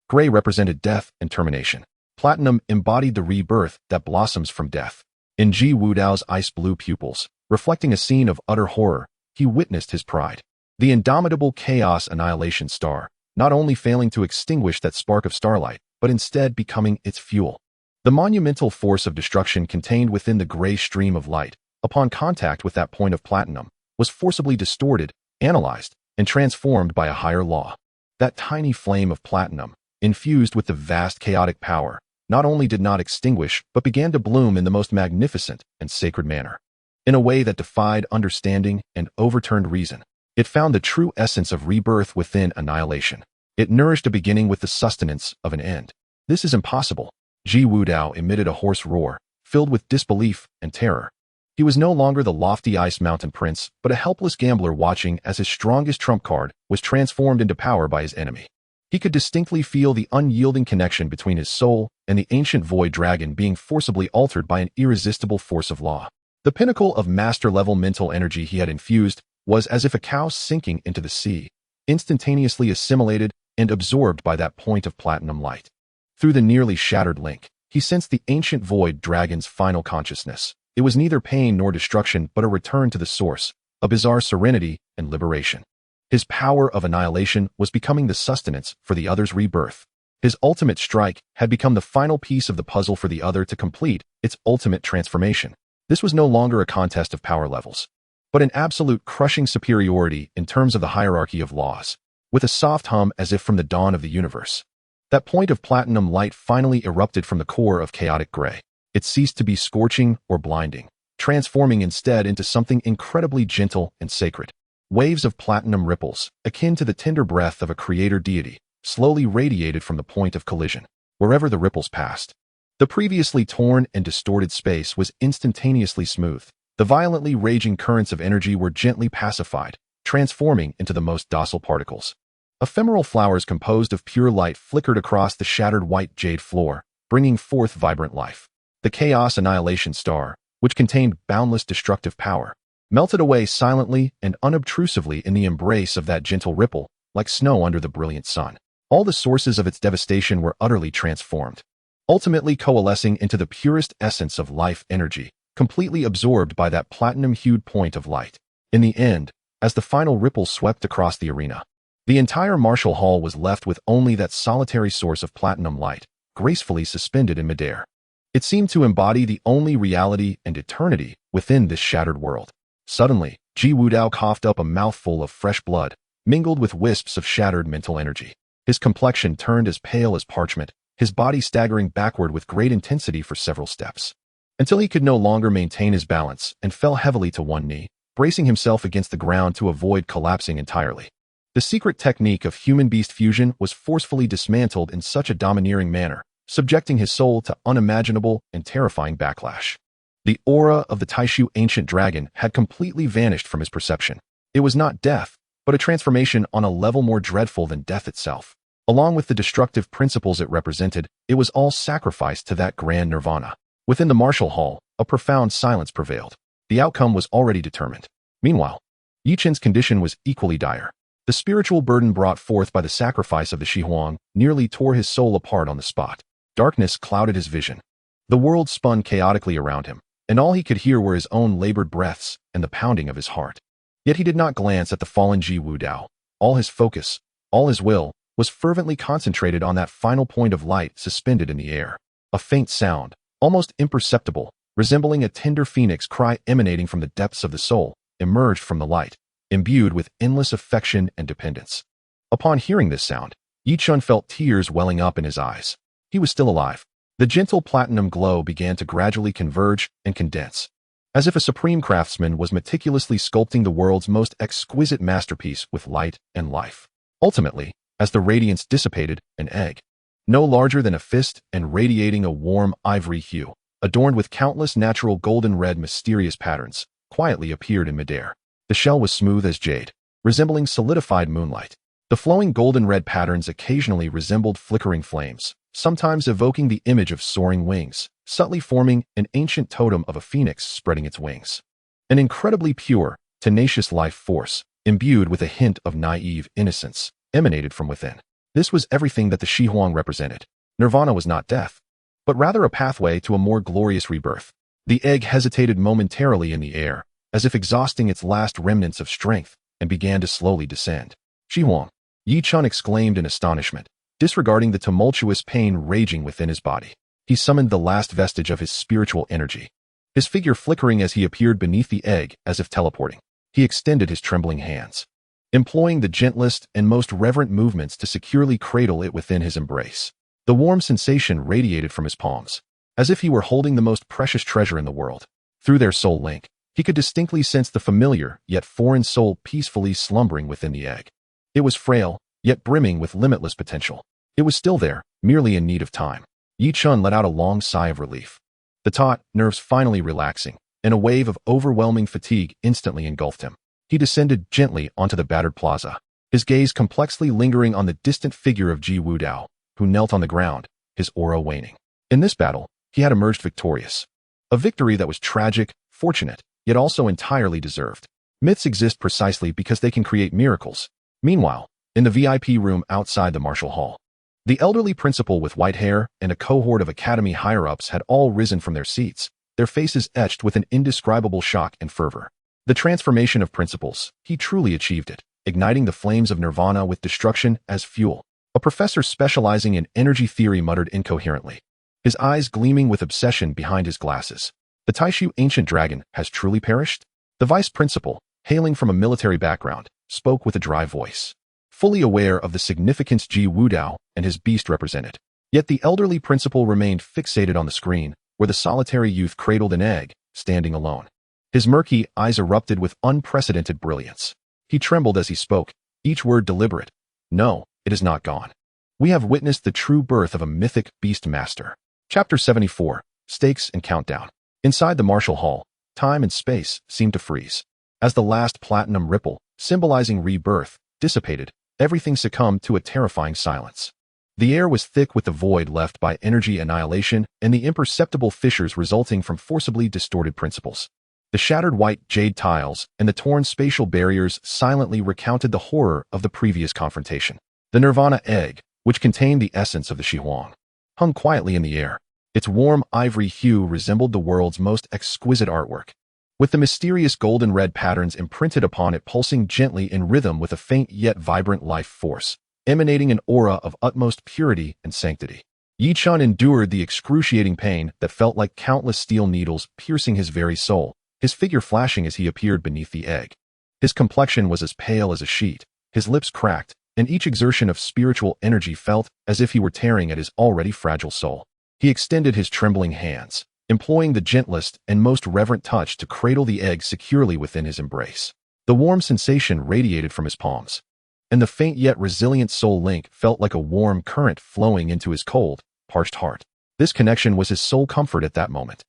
Speaker 1: Gray represented death and termination. Platinum embodied the rebirth that blossoms from death. In Ji Wudao's ice-blue pupils, reflecting a scene of utter horror, he witnessed his pride. The indomitable Chaos Annihilation Star, not only failing to extinguish that spark of starlight, but instead becoming its fuel. The monumental force of destruction contained within the gray stream of light, upon contact with that point of platinum, was forcibly distorted, analyzed, and transformed by a higher law. That tiny flame of platinum, infused with the vast chaotic power, not only did not extinguish but began to bloom in the most magnificent and sacred manner. In a way that defied understanding and overturned reason, it found the true essence of rebirth within annihilation. It nourished a beginning with the sustenance of an end. This is impossible. Ji Wudao emitted a hoarse roar, filled with disbelief and terror. He was no longer the lofty Ice Mountain Prince, but a helpless gambler watching as his strongest trump card was transformed into power by his enemy. He could distinctly feel the unyielding connection between his soul and the ancient void dragon being forcibly altered by an irresistible force of law. The pinnacle of master-level mental energy he had infused was as if a cow sinking into the sea, instantaneously assimilated and absorbed by that point of platinum light. Through the nearly shattered link, he sensed the ancient void dragon's final consciousness. It was neither pain nor destruction, but a return to the source, a bizarre serenity and liberation. His power of annihilation was becoming the sustenance for the other's rebirth. His ultimate strike had become the final piece of the puzzle for the other to complete its ultimate transformation. This was no longer a contest of power levels, but an absolute crushing superiority in terms of the hierarchy of laws. With a soft hum as if from the dawn of the universe, that point of platinum light finally erupted from the core of chaotic gray. It ceased to be scorching or blinding, transforming instead into something incredibly gentle and sacred. Waves of platinum ripples, akin to the tender breath of a creator deity, slowly radiated from the point of collision. Wherever the ripples passed, the previously torn and distorted space was instantaneously smoothed. The violently raging currents of energy were gently pacified, transforming into the most docile particles. Ephemeral flowers composed of pure light flickered across the shattered white jade floor, bringing forth vibrant life. The Chaos Annihilation Star, which contained boundless destructive power, melted away silently and unobtrusively in the embrace of that gentle ripple, like snow under the brilliant sun. All the sources of its devastation were utterly transformed, ultimately coalescing into the purest essence of life energy, completely absorbed by that platinum-hued point of light. In the end, as the final ripple swept across the arena, the entire martial hall was left with only that solitary source of platinum light, gracefully suspended in midair. It seemed to embody the only reality and eternity within this shattered world. Suddenly, Ji Wudao coughed up a mouthful of fresh blood, mingled with wisps of shattered mental energy. His complexion turned as pale as parchment, his body staggering backward with great intensity for several steps, until he could no longer maintain his balance and fell heavily to one knee, bracing himself against the ground to avoid collapsing entirely. The secret technique of human-beast fusion was forcefully dismantled in such a domineering manner, subjecting his soul to unimaginable and terrifying backlash. The aura of the Taishu ancient dragon had completely vanished from his perception. It was not death, but a transformation on a level more dreadful than death itself. Along with the destructive principles it represented, it was all sacrificed to that grand nirvana. Within the martial hall, a profound silence prevailed. The outcome was already determined. Meanwhile, Yi Chen's condition was equally dire. The spiritual burden brought forth by the sacrifice of the Shihuang nearly tore his soul apart on the spot. Darkness clouded his vision. The world spun chaotically around him, and all he could hear were his own labored breaths and the pounding of his heart. Yet he did not glance at the fallen Ji Wudao. All his focus, all his will, was fervently concentrated on that final point of light suspended in the air. A faint sound, almost imperceptible, resembling a tender phoenix cry emanating from the depths of the soul, emerged from the light, imbued with endless affection and dependence. Upon hearing this sound, Yi Chen felt tears welling up in his eyes. He was still alive. The gentle platinum glow began to gradually converge and condense, as if a supreme craftsman was meticulously sculpting the world's most exquisite masterpiece with light and life. Ultimately, as the radiance dissipated, an egg, no larger than a fist and radiating a warm ivory hue, adorned with countless natural golden red mysterious patterns, quietly appeared in midair. The shell was smooth as jade, resembling solidified moonlight. The flowing golden red patterns occasionally resembled flickering flames, sometimes evoking the image of soaring wings, subtly forming an ancient totem of a phoenix spreading its wings. An incredibly pure, tenacious life force, imbued with a hint of naive innocence, emanated from within. This was everything that the Shihuang represented. Nirvana was not death, but rather a pathway to a more glorious rebirth. The egg hesitated momentarily in the air, as if exhausting its last remnants of strength, and began to slowly descend. Shihuang, Yi Chen exclaimed in astonishment, disregarding the tumultuous pain raging within his body. He summoned the last vestige of his spiritual energy, his figure flickering as he appeared beneath the egg as if teleporting. He extended his trembling hands, employing the gentlest and most reverent movements to securely cradle it within his embrace. The warm sensation radiated from his palms, as if he were holding the most precious treasure in the world. Through their soul link, he could distinctly sense the familiar yet foreign soul peacefully slumbering within the egg. It was frail, yet brimming with limitless potential. It was still there, merely in need of time. Yi Chen let out a long sigh of relief. The taut nerves finally relaxing, and a wave of overwhelming fatigue instantly engulfed him. He descended gently onto the battered plaza, his gaze complexly lingering on the distant figure of Ji Wudao, who knelt on the ground, his aura waning. In this battle, he had emerged victorious. A victory that was tragic, fortunate, yet also entirely deserved. Myths exist precisely because they can create miracles. Meanwhile, in the VIP room outside the Martial Hall, the elderly principal with white hair and a cohort of academy higher-ups had all risen from their seats, their faces etched with an indescribable shock and fervor. The transformation of principles, he truly achieved it, igniting the flames of nirvana with destruction as fuel. A professor specializing in energy theory muttered incoherently, his eyes gleaming with obsession behind his glasses. The Taishu ancient dragon has truly perished? The vice principal, hailing from a military background, spoke with a dry voice, fully aware of the significance Ji Wudao and his beast represented. Yet the elderly principal remained fixated on the screen, where the solitary youth cradled an egg, standing alone. His murky eyes erupted with unprecedented brilliance. He trembled as he spoke, each word deliberate. No, it is not gone. We have witnessed the true birth of a mythic beast master. Chapter 74, Stakes and Countdown. Inside the Martial Hall, time and space seemed to freeze. As the last platinum ripple, symbolizing rebirth, dissipated, everything succumbed to a terrifying silence. The air was thick with the void left by energy annihilation and the imperceptible fissures resulting from forcibly distorted principles. The shattered white jade tiles and the torn spatial barriers silently recounted the horror of the previous confrontation. The Nirvana egg, which contained the essence of the Shihuang, hung quietly in the air. Its warm ivory hue resembled the world's most exquisite artwork, with the mysterious golden red patterns imprinted upon it pulsing gently in rhythm with a faint yet vibrant life force, emanating an aura of utmost purity and sanctity. Yi Chun endured the excruciating pain that felt like countless steel needles piercing his very soul, his figure flashing as he appeared beneath the egg. His complexion was as pale as a sheet, his lips cracked, and each exertion of spiritual energy felt as if he were tearing at his already fragile soul. He extended his trembling hands, employing the gentlest and most reverent touch to cradle the egg securely within his embrace. The warm sensation radiated from his palms, and the faint yet resilient soul link felt like a warm current flowing into his cold, parched heart. This connection was his sole comfort at that moment,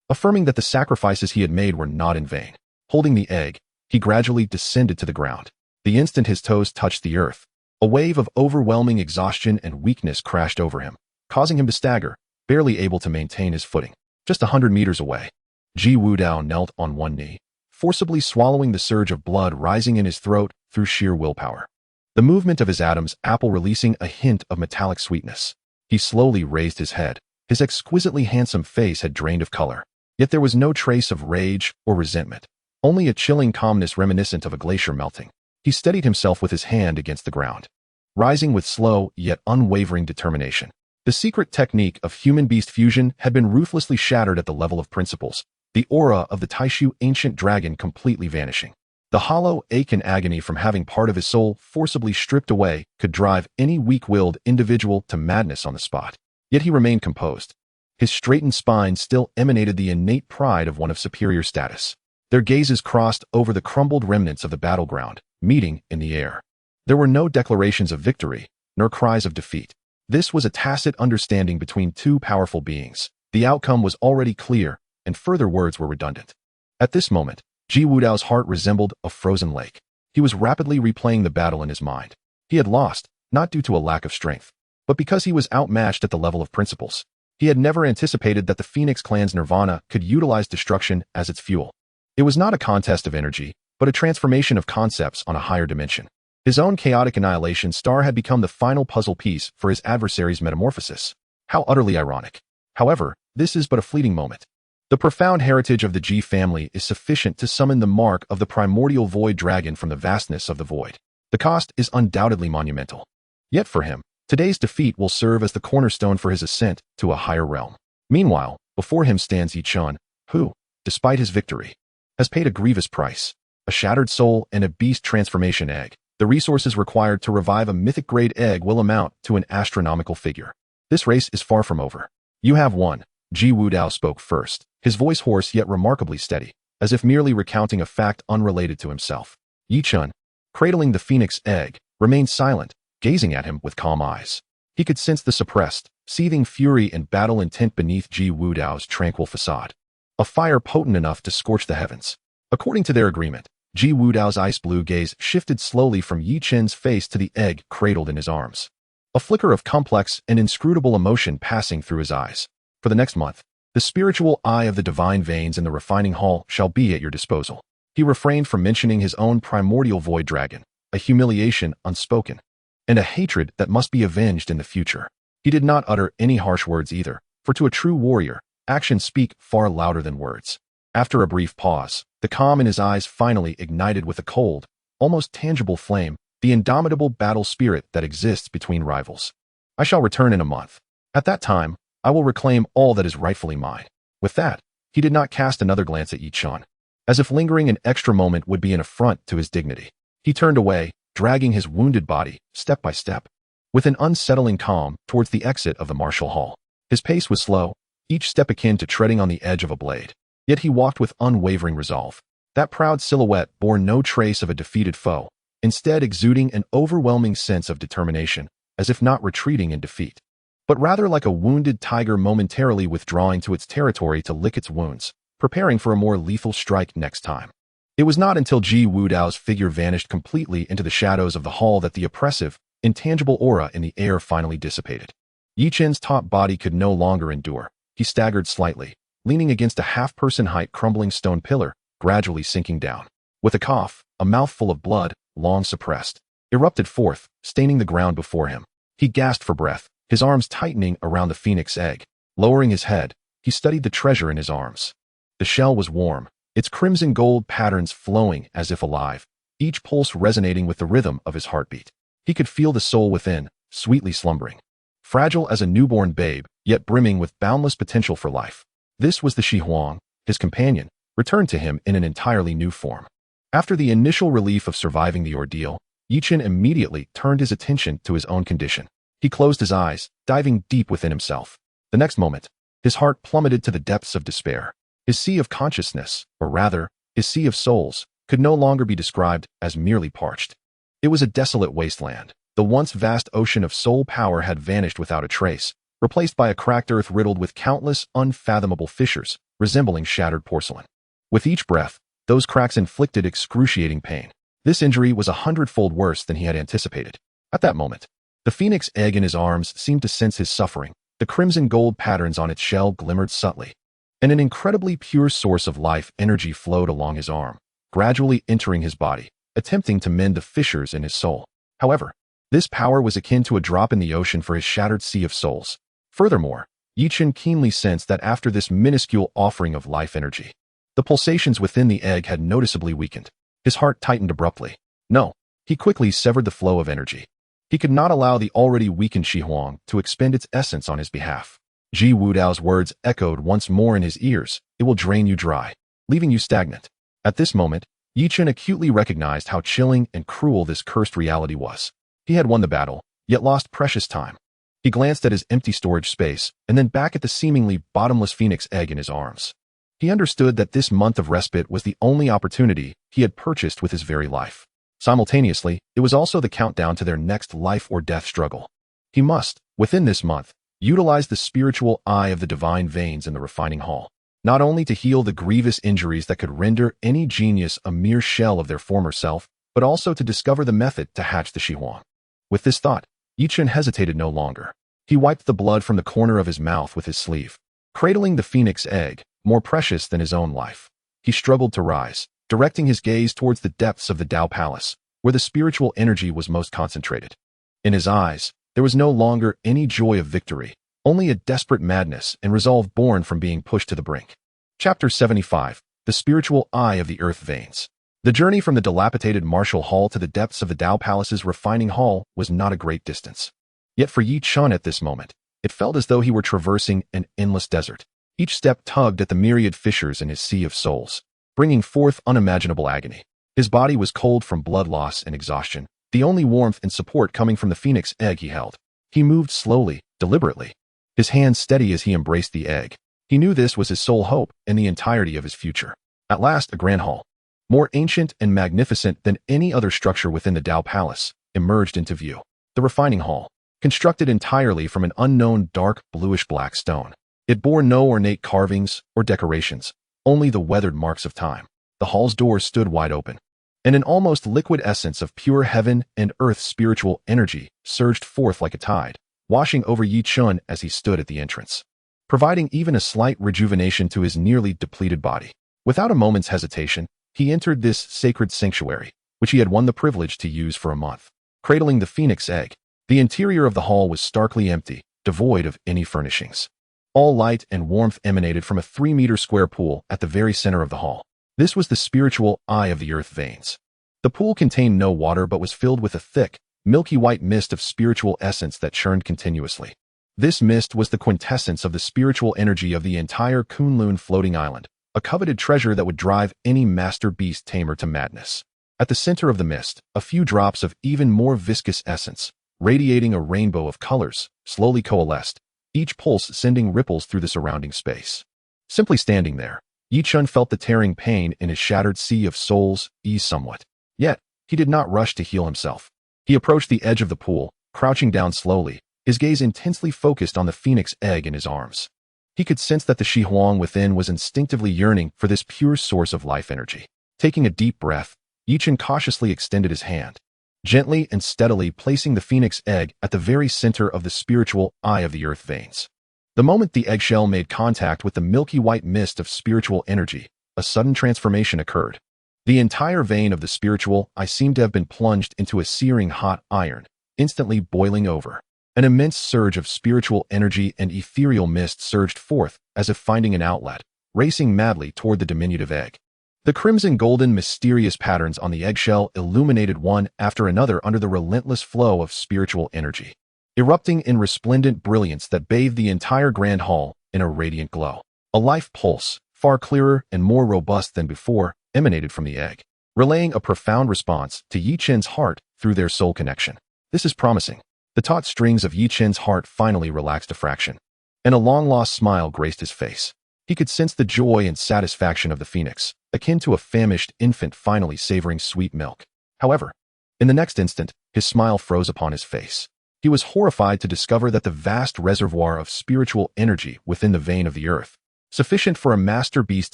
Speaker 1: affirming that the sacrifices he had made were not in vain. Holding the egg, he gradually descended to the ground. The instant his toes touched the earth, a wave of overwhelming exhaustion and weakness crashed over him, causing him to stagger, barely able to maintain his footing. Just 100 meters away, Ji Wudao knelt on one knee, forcibly swallowing the surge of blood rising in his throat through sheer willpower. The movement of his atoms apple releasing a hint of metallic sweetness. He slowly raised his head. His exquisitely handsome face had drained of color. Yet there was no trace of rage or resentment, only a chilling calmness reminiscent of a glacier melting. He steadied himself with his hand against the ground, rising with slow yet unwavering determination. The secret technique of human-beast fusion had been ruthlessly shattered at the level of principles, the aura of the Taishu ancient dragon completely vanishing. The hollow ache and agony from having part of his soul forcibly stripped away could drive any weak-willed individual to madness on the spot. Yet he remained composed. His straightened spine still emanated the innate pride of one of superior status. Their gazes crossed over the crumbled remnants of the battleground, meeting in the air. There were no declarations of victory, nor cries of defeat. This was a tacit understanding between two powerful beings. The outcome was already clear, and further words were redundant. At this moment, Ji Wudao's heart resembled a frozen lake. He was rapidly replaying the battle in his mind. He had lost, not due to a lack of strength, but because he was outmatched at the level of principles. He had never anticipated that the Phoenix clan's nirvana could utilize destruction as its fuel. It was not a contest of energy, but a transformation of concepts on a higher dimension. His own chaotic annihilation star had become the final puzzle piece for his adversary's metamorphosis. How utterly ironic. However, this is but a fleeting moment. The profound heritage of the Ji family is sufficient to summon the mark of the primordial void dragon from the vastness of the void. The cost is undoubtedly monumental. Yet for him, today's defeat will serve as the cornerstone for his ascent to a higher realm. Meanwhile, before him stands Yi Chun, who, despite his victory, has paid a grievous price. A shattered soul and a beast transformation egg. The resources required to revive a mythic-grade egg will amount to an astronomical figure. This race is far from over. You have won. Ji Wudao spoke first, his voice hoarse yet remarkably steady, as if merely recounting a fact unrelated to himself. Yi Chun, cradling the phoenix egg, remained silent, gazing at him with calm eyes. He could sense the suppressed, seething fury and battle intent beneath Ji Wudao's tranquil facade. a fire potent enough to scorch the heavens. According to their agreement, Ji Wudao's ice-blue gaze shifted slowly from Yi Chen's face to the egg cradled in his arms. A flicker of complex and inscrutable emotion passing through his eyes. For the next month, the spiritual eye of the divine veins in the refining hall shall be at your disposal. He refrained from mentioning his own primordial void dragon, a humiliation unspoken, and a hatred that must be avenged in the future. He did not utter any harsh words either, for to a true warrior, actions speak far louder than words. After a brief pause, the calm in his eyes finally ignited with a cold, almost tangible flame, the indomitable battle spirit that exists between rivals. I shall return in a month. At that time, I will reclaim all that is rightfully mine. With that, he did not cast another glance at Yi Chen, as if lingering an extra moment would be an affront to his dignity. He turned away, dragging his wounded body, step by step, with an unsettling calm, towards the exit of the martial hall. His pace was slow, each step akin to treading on the edge of a blade. Yet he walked with unwavering resolve. That proud silhouette bore no trace of a defeated foe, instead exuding an overwhelming sense of determination, as if not retreating in defeat, but rather like a wounded tiger momentarily withdrawing to its territory to lick its wounds, preparing for a more lethal strike next time. It was not until Ji Wudao's figure vanished completely into the shadows of the hall that the oppressive, intangible aura in the air finally dissipated. Yi Chen's taut body could no longer endure. He staggered slightly, leaning against a half-person height crumbling stone pillar, gradually sinking down. With a cough, a mouthful of blood, long suppressed, erupted forth, staining the ground before him. He gasped for breath, his arms tightening around the phoenix egg. Lowering his head, he studied the treasure in his arms. The shell was warm, its crimson gold patterns flowing as if alive, each pulse resonating with the rhythm of his heartbeat. He could feel the soul within, sweetly slumbering. Fragile as a newborn babe, yet brimming with boundless potential for life. This was the Shi Huang, his companion, returned to him in an entirely new form. After the initial relief of surviving the ordeal, Yi Chen immediately turned his attention to his own condition. He closed his eyes, diving deep within himself. The next moment, his heart plummeted to the depths of despair. His sea of consciousness, or rather, his sea of souls, could no longer be described as merely parched. It was a desolate wasteland. The once vast ocean of soul power had vanished without a trace, replaced by a cracked earth riddled with countless unfathomable fissures, resembling shattered porcelain. With each breath, those cracks inflicted excruciating pain. This injury was 100-fold worse than he had anticipated. At that moment, the phoenix egg in his arms seemed to sense his suffering. The crimson gold patterns on its shell glimmered subtly, and an incredibly pure source of life energy flowed along his arm, gradually entering his body, attempting to mend the fissures in his soul. However, this power was akin to a drop in the ocean for his shattered sea of souls. Furthermore, Yi Chen keenly sensed that after this minuscule offering of life energy, the pulsations within the egg had noticeably weakened. His heart tightened abruptly. No, he quickly severed the flow of energy. He could not allow the already weakened Shi Huang to expend its essence on his behalf. Ji Wudao's words echoed once more in his ears. It will drain you dry, leaving you stagnant. At this moment, Yi Chen acutely recognized how chilling and cruel this cursed reality was. He had won the battle, yet lost precious time. He glanced at his empty storage space, and then back at the seemingly bottomless phoenix egg in his arms. He understood that this month of respite was the only opportunity he had purchased with his very life. Simultaneously, it was also the countdown to their next life or death struggle. He must, within this month, utilize the spiritual eye of the divine veins in the refining hall, not only to heal the grievous injuries that could render any genius a mere shell of their former self, but also to discover the method to hatch the Shi Huang. With this thought, Yi Chen hesitated no longer. He wiped the blood from the corner of his mouth with his sleeve. Cradling the phoenix egg, more precious than his own life, he struggled to rise, directing his gaze towards the depths of the Tao Palace, where the spiritual energy was most concentrated. In his eyes, there was no longer any joy of victory, only a desperate madness and resolve born from being pushed to the brink. Chapter 75, The Spiritual Eye of the Earth Veins. The journey from the dilapidated martial hall to the depths of the Tao Palace's refining hall was not a great distance. Yet for Yi Chen at this moment, it felt as though he were traversing an endless desert. Each step tugged at the myriad fissures in his sea of souls, bringing forth unimaginable agony. His body was cold from blood loss and exhaustion, the only warmth and support coming from the phoenix egg he held. He moved slowly, deliberately, his hands steady as he embraced the egg. He knew this was his sole hope and the entirety of his future. At last, a grand hall, more ancient and magnificent than any other structure within the Tao Palace, emerged into view. The refining hall, constructed entirely from an unknown dark bluish-black stone. It bore no ornate carvings or decorations, only the weathered marks of time. The hall's doors stood wide open, and an almost liquid essence of pure heaven and earth spiritual energy surged forth like a tide, washing over Yi Chun as he stood at the entrance, providing even a slight rejuvenation to his nearly depleted body. Without a moment's hesitation, he entered this sacred sanctuary, which he had won the privilege to use for a month. Cradling the phoenix egg, the interior of the hall was starkly empty, devoid of any furnishings. All light and warmth emanated from a 3-meter square pool at the very center of the hall. This was the spiritual eye of the earth veins. The pool contained no water but was filled with a thick, milky white mist of spiritual essence that churned continuously. This mist was the quintessence of the spiritual energy of the entire Kunlun floating island, a coveted treasure that would drive any master beast tamer to madness. At the center of the mist, a few drops of even more viscous essence, radiating a rainbow of colors, slowly coalesced, each pulse sending ripples through the surrounding space. Simply standing there, Yi Chun felt the tearing pain in his shattered sea of souls ease somewhat. Yet, he did not rush to heal himself. He approached the edge of the pool, crouching down slowly, his gaze intensely focused on the phoenix egg in his arms. He could sense that the Shi Huang within was instinctively yearning for this pure source of life energy. Taking a deep breath, Yi Chun cautiously extended his hand, gently and steadily placing the phoenix egg at the very center of the spiritual eye of the earth veins. The moment the eggshell made contact with the milky white mist of spiritual energy, a sudden transformation occurred. The entire vein of the spiritual eye seemed to have been plunged into a searing hot iron, instantly boiling over. An immense surge of spiritual energy and ethereal mist surged forth, as if finding an outlet, racing madly toward the diminutive egg. The crimson-golden mysterious patterns on the eggshell illuminated one after another under the relentless flow of spiritual energy, erupting in resplendent brilliance that bathed the entire grand hall in a radiant glow. A life pulse, far clearer and more robust than before, emanated from the egg, relaying a profound response to Yi Chun's heart through their soul connection. This is promising. The taut strings of Yi Chun's heart finally relaxed a fraction, and a long-lost smile graced his face. He could sense the joy and satisfaction of the phoenix, akin to a famished infant finally savoring sweet milk. However, in the next instant, his smile froze upon his face. He was horrified to discover that the vast reservoir of spiritual energy within the vein of the earth, sufficient for a master beast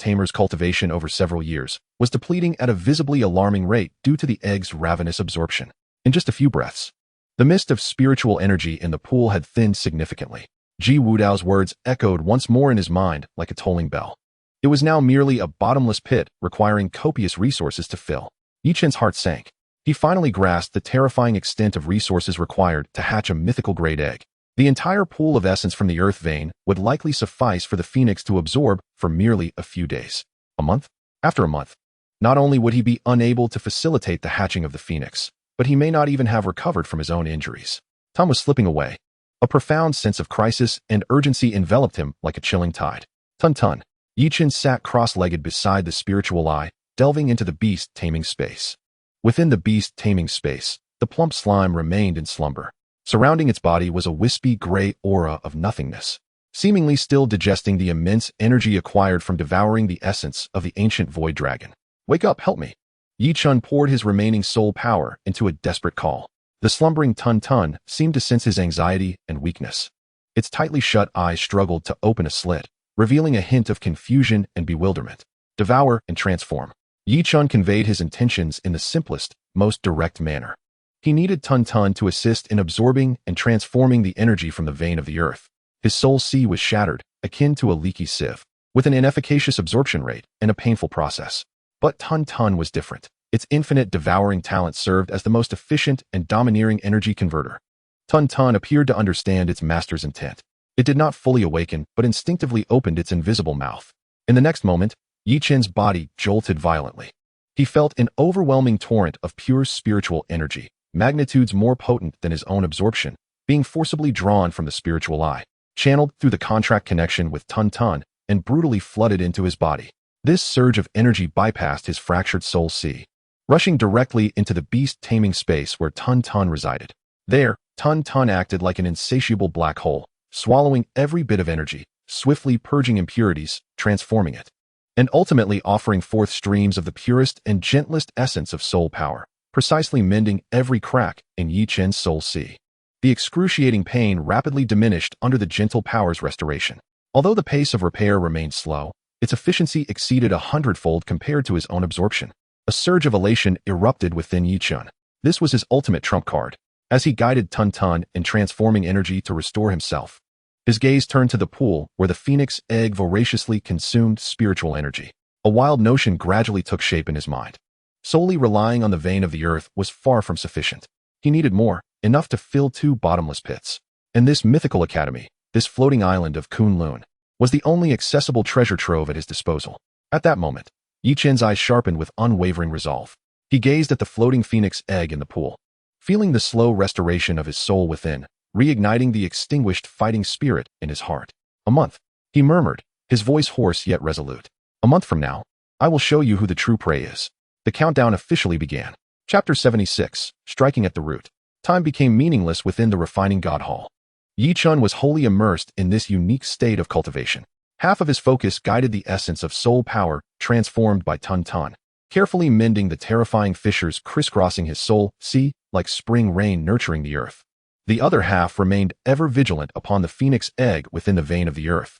Speaker 1: tamer's cultivation over several years, was depleting at a visibly alarming rate due to the egg's ravenous absorption. In just a few breaths, the mist of spiritual energy in the pool had thinned significantly. Ji Wudao's words echoed once more in his mind like a tolling bell. It was now merely a bottomless pit requiring copious resources to fill. Yi Chun's heart sank. He finally grasped the terrifying extent of resources required to hatch a mythical-grade egg. The entire pool of essence from the earth vein would likely suffice for the phoenix to absorb for merely a few days. A month? After a month, not only would he be unable to facilitate the hatching of the phoenix, but he may not even have recovered from his own injuries. Time was slipping away. A profound sense of crisis and urgency enveloped him like a chilling tide. Tun. Yi Chun sat cross-legged beside the spiritual eye, delving into the beast taming space. Within the beast taming space, the plump slime remained in slumber. Surrounding its body was a wispy gray aura of nothingness, seemingly still digesting the immense energy acquired from devouring the essence of the ancient void dragon. Wake up, help me. Yi Chun poured his remaining soul power into a desperate call. The slumbering Tun seemed to sense his anxiety and weakness. Its tightly shut eyes struggled to open a slit, revealing a hint of confusion and bewilderment. Devour and transform. Yi Chun conveyed his intentions in the simplest, most direct manner. He needed Tun to assist in absorbing and transforming the energy from the vein of the earth. His soul sea was shattered, akin to a leaky sieve, with an inefficacious absorption rate and a painful process. But Tun was different. Its infinite devouring talent served as the most efficient and domineering energy converter. Tun appeared to understand its master's intent. It did not fully awaken, but instinctively opened its invisible mouth. In the next moment, Yi Chun's body jolted violently. He felt an overwhelming torrent of pure spiritual energy, magnitudes more potent than his own absorption, being forcibly drawn from the spiritual eye, channeled through the contract connection with Tun, and brutally flooded into his body. This surge of energy bypassed his fractured soul sea, rushing directly into the beast taming space where Tun resided. There, Tun acted like an insatiable black hole, swallowing every bit of energy, swiftly purging impurities, transforming it, and ultimately offering forth streams of the purest and gentlest essence of soul power, precisely mending every crack in Yi Chun's soul sea. The excruciating pain rapidly diminished under the gentle power's restoration. Although the pace of repair remained slow, Its efficiency exceeded 100-fold compared to his own absorption. A surge of elation erupted within Yichun. This was his ultimate trump card, as he guided Tun Tun in transforming energy to restore himself. His gaze turned to the pool where the phoenix egg voraciously consumed spiritual energy. A wild notion gradually took shape in his mind. Solely relying on the vein of the earth was far from sufficient. He needed more, enough to fill 2 bottomless pits. And this mythical academy, this floating island of Kunlun, was the only accessible treasure trove at his disposal. At that moment, Yichen's eyes sharpened with unwavering resolve. He gazed at the floating phoenix egg in the pool, feeling the slow restoration of his soul within, reigniting the extinguished fighting spirit in his heart. A month, he murmured, his voice hoarse yet resolute. A month from now, I will show you who the true prey is. The countdown officially began. Chapter 76, Striking at the Root. Time became meaningless within the refining god hall. Yichun was wholly immersed in this unique state of cultivation. Half of his focus guided the essence of soul power transformed by Tun Tun, carefully mending the terrifying fissures crisscrossing his soul, like spring rain nurturing the earth. The other half remained ever vigilant upon the phoenix egg within the vein of the earth,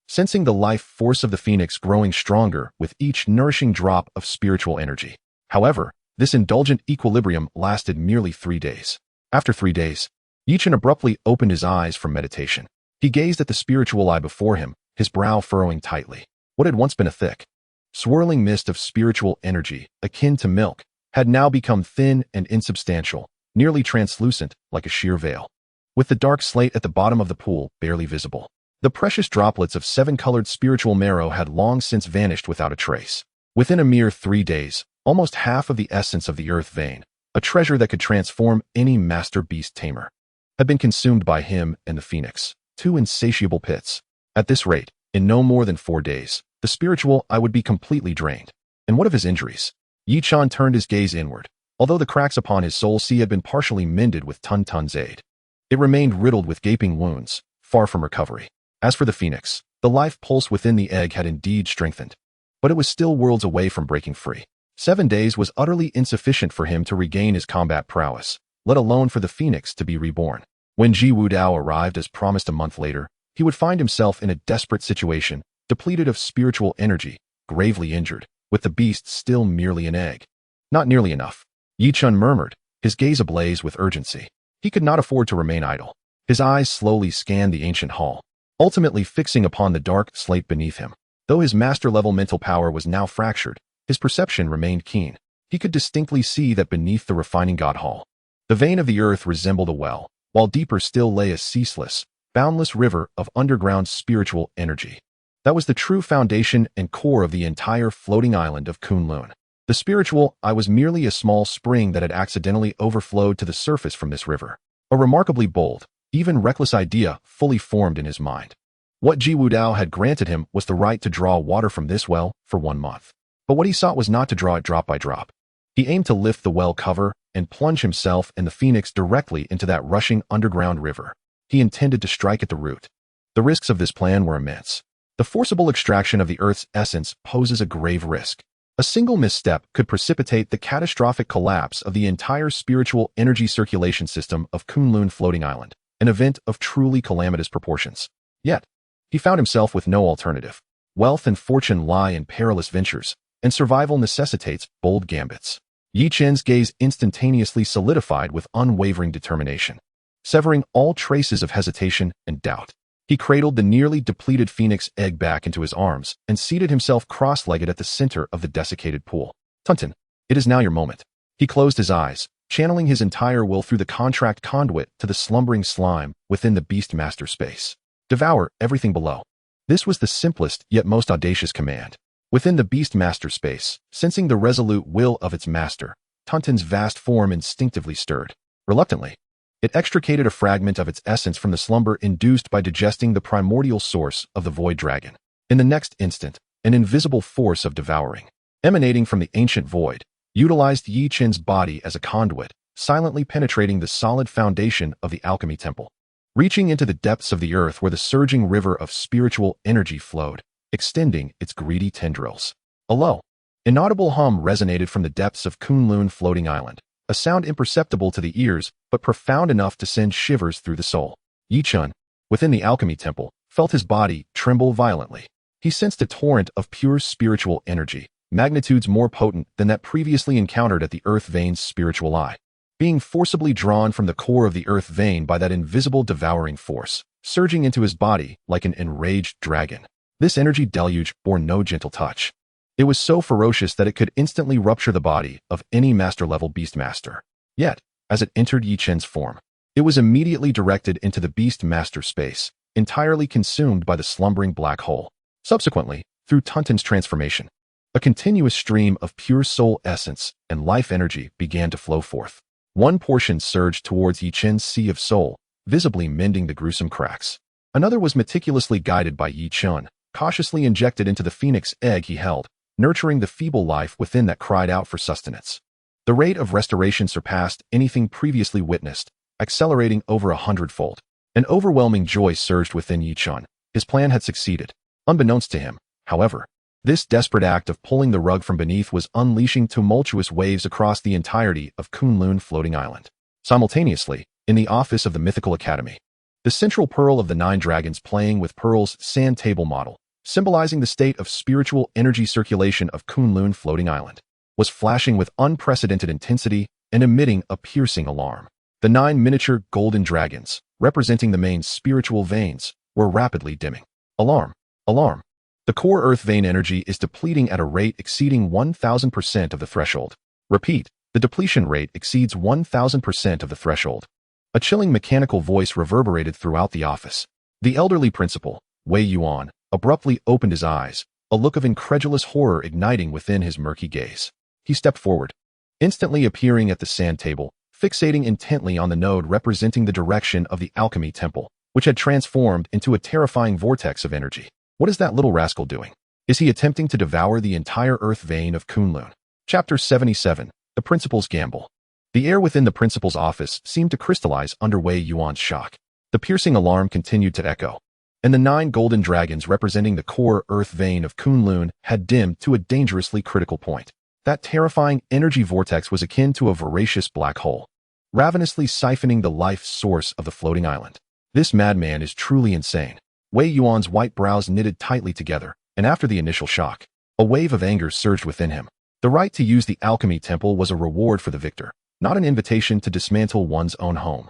Speaker 1: sensing the life force of the phoenix growing stronger with each nourishing drop of spiritual energy. However, this indulgent equilibrium lasted merely 3 days. After 3 days, Yichun abruptly opened his eyes from meditation. He gazed at the spiritual eye before him, his brow furrowing tightly. What had once been a thick, swirling mist of spiritual energy, akin to milk, had now become thin and insubstantial, nearly translucent like a sheer veil, with the dark slate at the bottom of the pool barely visible. The precious droplets of 7-colored spiritual marrow had long since vanished without a trace. Within a mere 3 days, almost half of the essence of the earth vein, a treasure that could transform any master beast tamer, had been consumed by him and the phoenix, 2 insatiable pits. At this rate, in no more than 4 days, the spiritual eye would be completely drained. And what of his injuries? Yichun turned his gaze inward. Although the cracks upon his soul sea had been partially mended with Tun Tun's aid, it remained riddled with gaping wounds, far from recovery. As for the phoenix, the life pulse within the egg had indeed strengthened, but it was still worlds away from breaking free. 7 days was utterly insufficient for him to regain his combat prowess, let alone for the phoenix to be reborn. When Ji Wudao arrived as promised a month later, he would find himself in a desperate situation, depleted of spiritual energy, gravely injured, with the beast still merely an egg. Not nearly enough. Yichun murmured, his gaze ablaze with urgency. He could not afford to remain idle. His eyes slowly scanned the ancient hall, ultimately fixing upon the dark slate beneath him. Though his master-level mental power was now fractured, his perception remained keen. He could distinctly see that beneath the refining god hall, the vein of the earth resembled a well, while deeper still lay a ceaseless, boundless river of underground spiritual energy. That was the true foundation and core of the entire floating island of Kunlun. The spiritual eye was merely a small spring that had accidentally overflowed to the surface from this river. A remarkably bold, even reckless idea fully formed in his mind. What Ji Wudao had granted him was the right to draw water from this well for 1 month. But what he sought was not to draw it drop by drop. He aimed to lift the well cover and plunge himself and the phoenix directly into that rushing underground river. He intended to strike at the root. The risks of this plan were immense. The forcible extraction of the earth's essence poses a grave risk. A single misstep could precipitate the catastrophic collapse of the entire spiritual energy circulation system of Kunlun Floating Island, an event of truly calamitous proportions. Yet, he found himself with no alternative. Wealth and fortune lie in perilous ventures, and survival necessitates bold gambits. Yichen's gaze instantaneously solidified with unwavering determination, severing all traces of hesitation and doubt. He cradled the nearly depleted phoenix egg back into his arms and seated himself cross-legged at the center of the desiccated pool. Tunton, it is now your moment. He closed his eyes, channeling his entire will through the contract conduit to the slumbering slime within the Beastmaster space. Devour everything below. This was the simplest yet most audacious command. Within the Beastmaster space, sensing the resolute will of its master, Tunton's vast form instinctively stirred. Reluctantly, it extricated a fragment of its essence from the slumber induced by digesting the primordial source of the void dragon. In the next instant, an invisible force of devouring, emanating from the ancient void, utilized Yichen's body as a conduit, silently penetrating the solid foundation of the alchemy temple. Reaching into the depths of the earth where the surging river of spiritual energy flowed, extending its greedy tendrils. A low, inaudible hum resonated from the depths of Kunlun Floating Island, a sound imperceptible to the ears but profound enough to send shivers through the soul. Yichun, within the alchemy temple, felt his body tremble violently. He sensed a torrent of pure spiritual energy, magnitudes more potent than that previously encountered at the earth vein's spiritual eye. Being forcibly drawn from the core of the earth vein by that invisible devouring force, surging into his body like an enraged dragon. This energy deluge bore no gentle touch. It was so ferocious that it could instantly rupture the body of any master-level beastmaster. Yet, as it entered Yi Chen's form, it was immediately directed into the beastmaster space, entirely consumed by the slumbering black hole. Subsequently, through Tuntun's transformation, a continuous stream of pure soul essence and life energy began to flow forth. One portion surged towards Yi Chen's sea of soul, visibly mending the gruesome cracks. Another was meticulously guided by Yi Chen, cautiously injected into the phoenix egg he held, nurturing the feeble life within that cried out for sustenance. The rate of restoration surpassed anything previously witnessed, accelerating over 100-fold. An overwhelming joy surged within Yi Chen. His plan had succeeded. Unbeknownst to him, however, this desperate act of pulling the rug from beneath was unleashing tumultuous waves across the entirety of Kunlun Floating Island. Simultaneously, in the office of the Mythical Academy, the central pearl of the 9 dragons playing with Pearl's sand table model, symbolizing the state of spiritual energy circulation of Kunlun Floating Island, was flashing with unprecedented intensity and emitting a piercing alarm. The 9 miniature golden dragons, representing the main spiritual veins, were rapidly dimming. Alarm! Alarm! The core earth vein energy is depleting at a rate exceeding 1,000% of the threshold. Repeat, the depletion rate exceeds 1,000% of the threshold. A chilling mechanical voice reverberated throughout the office. The elderly principal, Wei Yuan, abruptly opened his eyes, a look of incredulous horror igniting within his murky gaze. He stepped forward, instantly appearing at the sand table, fixating intently on the node representing the direction of the alchemy temple, which had transformed into a terrifying vortex of energy. What is that little rascal doing? Is he attempting to devour the entire earth vein of Kunlun? Chapter 77, The Principal's Gamble. The air within the principal's office seemed to crystallize under Wei Yuan's shock. The piercing alarm continued to echo, and the 9 golden dragons representing the core earth vein of Kunlun had dimmed to a dangerously critical point. That terrifying energy vortex was akin to a voracious black hole, ravenously siphoning the life source of the floating island. This madman is truly insane. Wei Yuan's white brows knitted tightly together, and after the initial shock, a wave of anger surged within him. The right to use the alchemy temple was a reward for the victor, not an invitation to dismantle one's own home.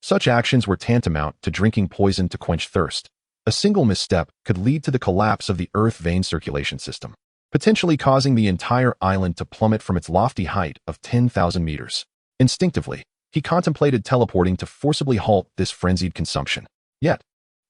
Speaker 1: Such actions were tantamount to drinking poison to quench thirst. A single misstep could lead to the collapse of the earth vein circulation system, potentially causing the entire island to plummet from its lofty height of 10,000 meters. Instinctively, he contemplated teleporting to forcibly halt this frenzied consumption. Yet,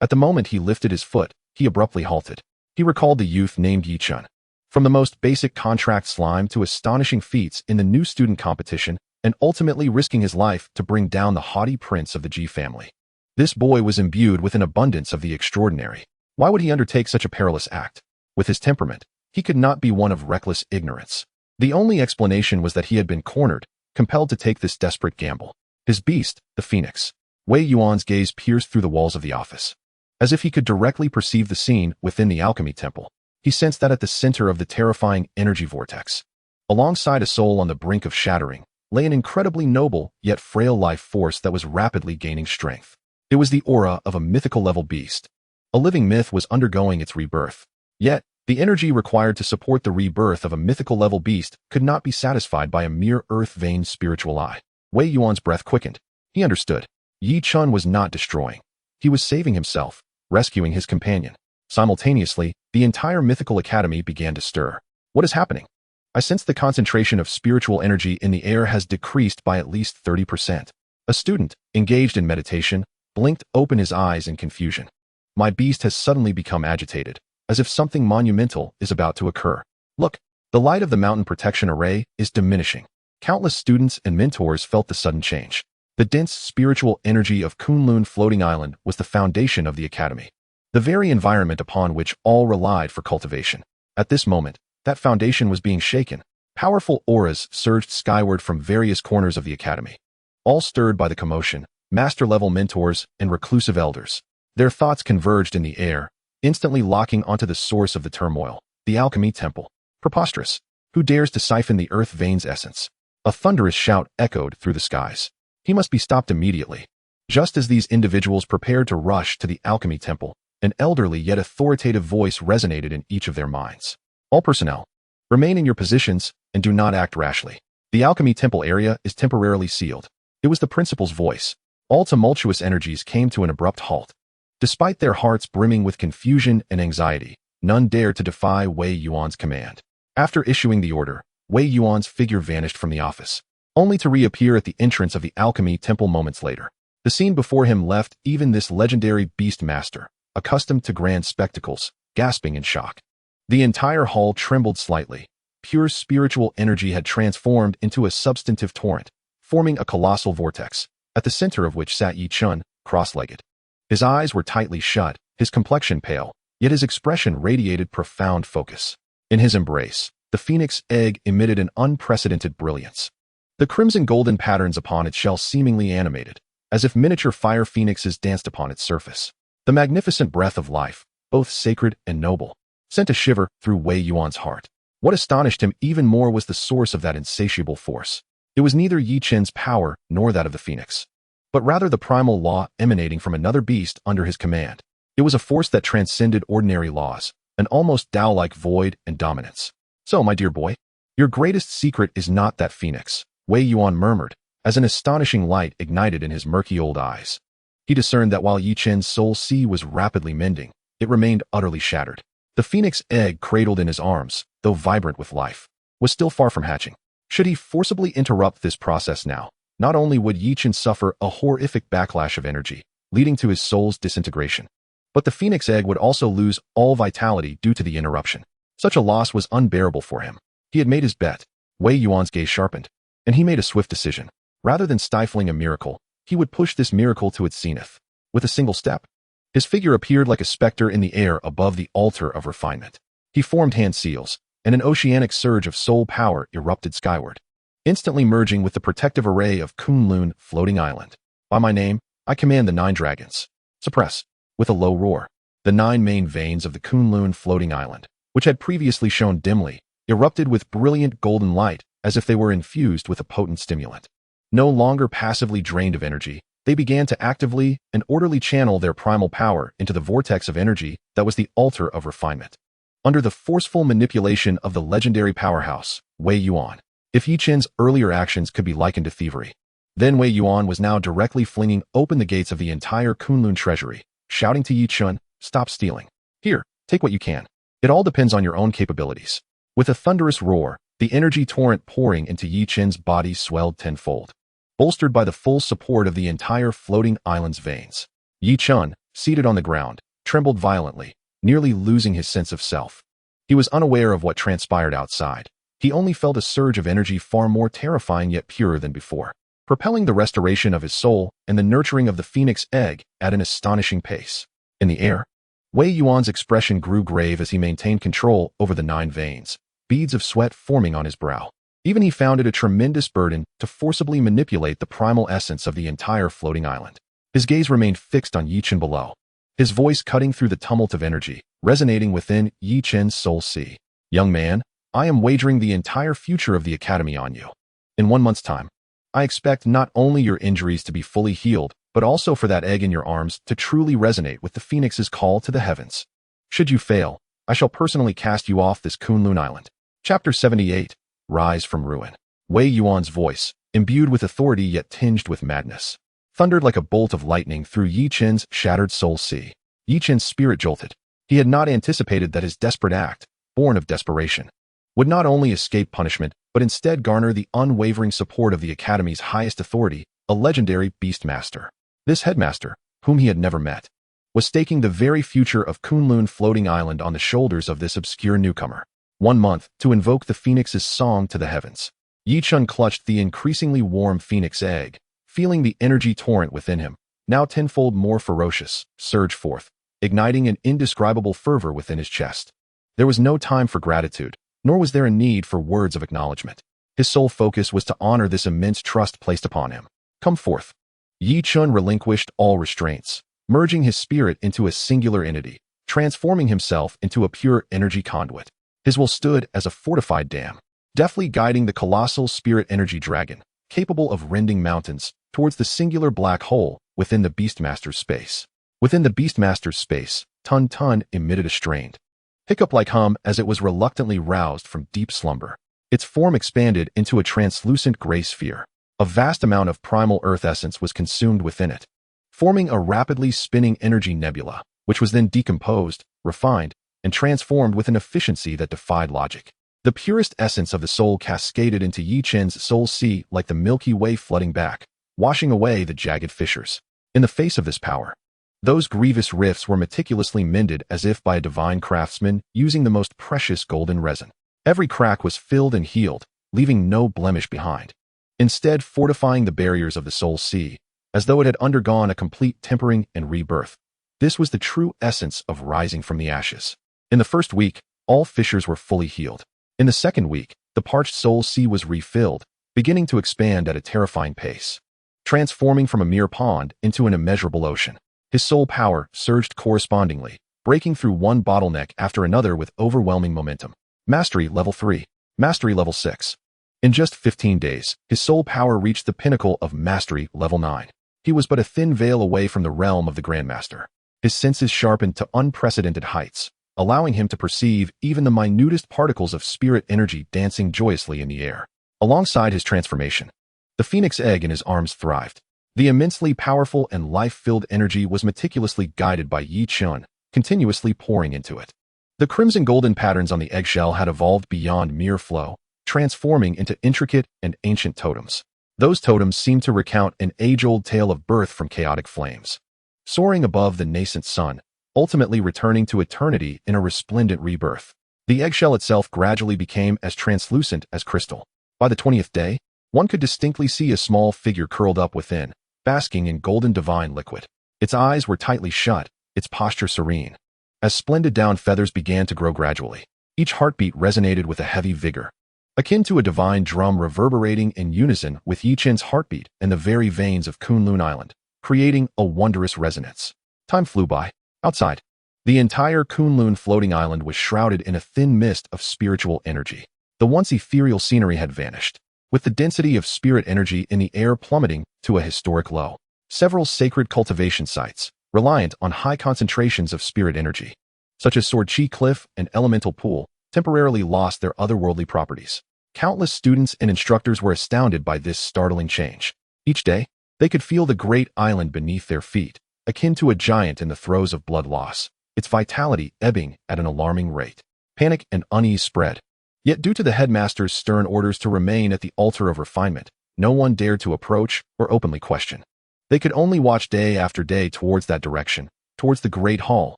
Speaker 1: at the moment he lifted his foot, he abruptly halted. He recalled the youth named Yi Chen. From the most basic contract slime to astonishing feats in the new student competition, and ultimately risking his life to bring down the haughty prince of the Ji family. This boy was imbued with an abundance of the extraordinary. Why would he undertake such a perilous act? With his temperament, he could not be one of reckless ignorance. The only explanation was that he had been cornered, compelled to take this desperate gamble. His beast, the phoenix. Wei Yuan's gaze pierced through the walls of the office. As if he could directly perceive the scene within the alchemy temple, he sensed that at the center of the terrifying energy vortex, alongside a soul on the brink of shattering, lay an incredibly noble yet frail life force that was rapidly gaining strength. It was the aura of a mythical-level beast. A living myth was undergoing its rebirth. Yet, the energy required to support the rebirth of a mythical-level beast could not be satisfied by a mere earth vein spiritual eye. Wei Yuan's breath quickened. He understood. Yi Chen was not destroying. He was saving himself, rescuing his companion. Simultaneously, the entire mythical academy began to stir. What is happening? I sense the concentration of spiritual energy in the air has decreased by at least 30%. A student, engaged in meditation, blinked open his eyes in confusion. My beast has suddenly become agitated, as if something monumental is about to occur. Look, the light of the mountain protection array is diminishing. Countless students and mentors felt the sudden change. The dense spiritual energy of Kunlun Floating Island was the foundation of the academy, the very environment upon which all relied for cultivation. At this moment, that foundation was being shaken. Powerful auras surged skyward from various corners of the academy. All stirred by the commotion, master-level mentors and reclusive elders. Their thoughts converged in the air, instantly locking onto the source of the turmoil, the alchemy temple. Preposterous! Who dares to siphon the earth vein's essence? A thunderous shout echoed through the skies. He must be stopped immediately. Just as these individuals prepared to rush to the alchemy temple, An elderly yet authoritative voice resonated in each of their minds. All personnel, remain in your positions and do not act rashly. The Alchemy Temple area is temporarily sealed. It was the principal's voice. All tumultuous energies came to an abrupt halt. Despite their hearts brimming with confusion and anxiety, none dared to defy Wei Yuan's command. After issuing the order, Wei Yuan's figure vanished from the office, only to reappear at the entrance of the Alchemy Temple moments later. The scene before him left even this legendary beast master, accustomed to grand spectacles, gasping in shock. The entire hall trembled slightly. Pure spiritual energy had transformed into a substantive torrent, forming a colossal vortex, at the center of which sat Yi Chun, cross-legged. His eyes were tightly shut, his complexion pale, yet his expression radiated profound focus. In his embrace, the phoenix egg emitted an unprecedented brilliance. The crimson golden patterns upon its shell seemingly animated, as if miniature fire phoenixes danced upon its surface. The magnificent breath of life, both sacred and noble, sent a shiver through Wei Yuan's heart. What astonished him even more was the source of that insatiable force. It was neither Yi Chen's power nor that of the phoenix, but rather the primal law emanating from another beast under his command. It was a force that transcended ordinary laws, an almost Tao-like void and dominance. So, my dear boy, your greatest secret is not that phoenix, Wei Yuan murmured, as an astonishing light ignited in his murky old eyes. He discerned that while Yi Chen's soul sea was rapidly mending, it remained utterly shattered. The phoenix egg cradled in his arms, though vibrant with life, was still far from hatching. Should he forcibly interrupt this process now, not only would Yi Chen suffer a horrific backlash of energy, leading to his soul's disintegration, but the phoenix egg would also lose all vitality due to the interruption. Such a loss was unbearable for him. He had made his bet. Wei Yuan's gaze sharpened, and he made a swift decision. Rather than stifling a miracle, he would push this miracle to its zenith. With a single step, his figure appeared like a specter in the air above the altar of refinement. He formed hand seals, and an oceanic surge of soul power erupted skyward, instantly merging with the protective array of Kunlun floating island. By my name, I command the 9 dragons. Suppress. With a low roar, the 9 main veins of the Kunlun floating island, which had previously shone dimly, erupted with brilliant golden light as if they were infused with a potent stimulant. No longer passively drained of energy, they began to actively and orderly channel their primal power into the vortex of energy that was the altar of refinement. Under the forceful manipulation of the legendary powerhouse, Wei Yuan, if Yi Chen's earlier actions could be likened to thievery, then Wei Yuan was now directly flinging open the gates of the entire Kunlun treasury, shouting to Yi Chen, "Stop stealing. Here, take what you can. It all depends on your own capabilities." With a thunderous roar, the energy torrent pouring into Yi Chen's body swelled tenfold, bolstered by the full support of the entire floating island's veins. Yi Chen, seated on the ground, trembled violently, nearly losing his sense of self. He was unaware of what transpired outside. He only felt a surge of energy far more terrifying yet purer than before, propelling the restoration of his soul and the nurturing of the phoenix egg at an astonishing pace. In the air, Wei Yuan's expression grew grave as he maintained control over the 9 veins, beads of sweat forming on his brow. Even he found it a tremendous burden to forcibly manipulate the primal essence of the entire floating island. His gaze remained fixed on Yi Chen below, his voice cutting through the tumult of energy, resonating within Yi Chen's soul sea. "Young man, I am wagering the entire future of the academy on you. In 1 month's time, I expect not only your injuries to be fully healed, but also for that egg in your arms to truly resonate with the phoenix's call to the heavens. Should you fail, I shall personally cast you off this Kunlun island." Chapter 78. Rise from Ruin. Wei Yuan's voice, imbued with authority yet tinged with madness, thundered like a bolt of lightning through Yi Chen's shattered soul sea. Yi Chen's spirit jolted. He had not anticipated that his desperate act, born of desperation, would not only escape punishment, but instead garner the unwavering support of the Academy's highest authority, a legendary beastmaster. This headmaster, whom he had never met, was staking the very future of Kunlun floating island on the shoulders of this obscure newcomer. 1 month to invoke the phoenix's song to the heavens. Yi Chen clutched the increasingly warm phoenix egg, feeling the energy torrent within him, now tenfold more ferocious, surge forth, igniting an indescribable fervor within his chest. There was no time for gratitude, nor was there a need for words of acknowledgement. His sole focus was to honor this immense trust placed upon him. "Come forth." Yi Chen relinquished all restraints, merging his spirit into a singular entity, transforming himself into a pure energy conduit. His will stood as a fortified dam, deftly guiding the colossal spirit energy dragon, capable of rending mountains, towards the singular black hole within the Beastmaster's space. Within the Beastmaster's space, Tun emitted a strained, hiccup-like hum as it was reluctantly roused from deep slumber. Its form expanded into a translucent gray sphere. A vast amount of primal earth essence was consumed within it, forming a rapidly spinning energy nebula, which was then decomposed, refined, and transformed with an efficiency that defied logic. The purest essence of the soul cascaded into Yi Chen's soul sea like the Milky Way flooding back, washing away the jagged fissures. In the face of this power, those grievous rifts were meticulously mended as if by a divine craftsman using the most precious golden resin. Every crack was filled and healed, leaving no blemish behind, instead fortifying the barriers of the soul sea, as though it had undergone a complete tempering and rebirth. This was the true essence of rising from the ashes. In the first week, all fissures were fully healed. In the second week, the parched soul sea was refilled, beginning to expand at a terrifying pace, transforming from a mere pond into an immeasurable ocean. His soul power surged correspondingly, breaking through one bottleneck after another with overwhelming momentum. Mastery Level 3. Mastery Level 6. In just 15 days, his soul power reached the pinnacle of Mastery Level 9. He was but a thin veil away from the realm of the Grandmaster. His senses sharpened to unprecedented heights, allowing him to perceive even the minutest particles of spirit energy dancing joyously in the air. Alongside his transformation, the phoenix egg in his arms thrived. The immensely powerful and life-filled energy was meticulously guided by Yi Chen, continuously pouring into it. The crimson-golden patterns on the eggshell had evolved beyond mere flow, transforming into intricate and ancient totems. Those totems seemed to recount an age-old tale of birth from chaotic flames, soaring above the nascent sun, ultimately returning to eternity in a resplendent rebirth. The eggshell itself gradually became as translucent as crystal. By the 20th day, one could distinctly see a small figure curled up within, basking in golden divine liquid. Its eyes were tightly shut, its posture serene. As splendid down feathers began to grow gradually, each heartbeat resonated with a heavy vigor, akin to a divine drum reverberating in unison with Yi Chen's heartbeat and the very veins of Kunlun Island, creating a wondrous resonance. Time flew by. Outside, the entire Kunlun floating island was shrouded in a thin mist of spiritual energy. The once ethereal scenery had vanished, with the density of spirit energy in the air plummeting to a historic low. Several sacred cultivation sites, reliant on high concentrations of spirit energy, such as Sword Chi Cliff and Elemental Pool, temporarily lost their otherworldly properties. Countless students and instructors were astounded by this startling change. Each day, they could feel the great island beneath their feet, akin to a giant in the throes of blood loss, its vitality ebbing at an alarming rate. Panic and unease spread. Yet due to the headmaster's stern orders to remain at the altar of refinement, no one dared to approach or openly question. They could only watch day after day towards that direction, towards the great hall,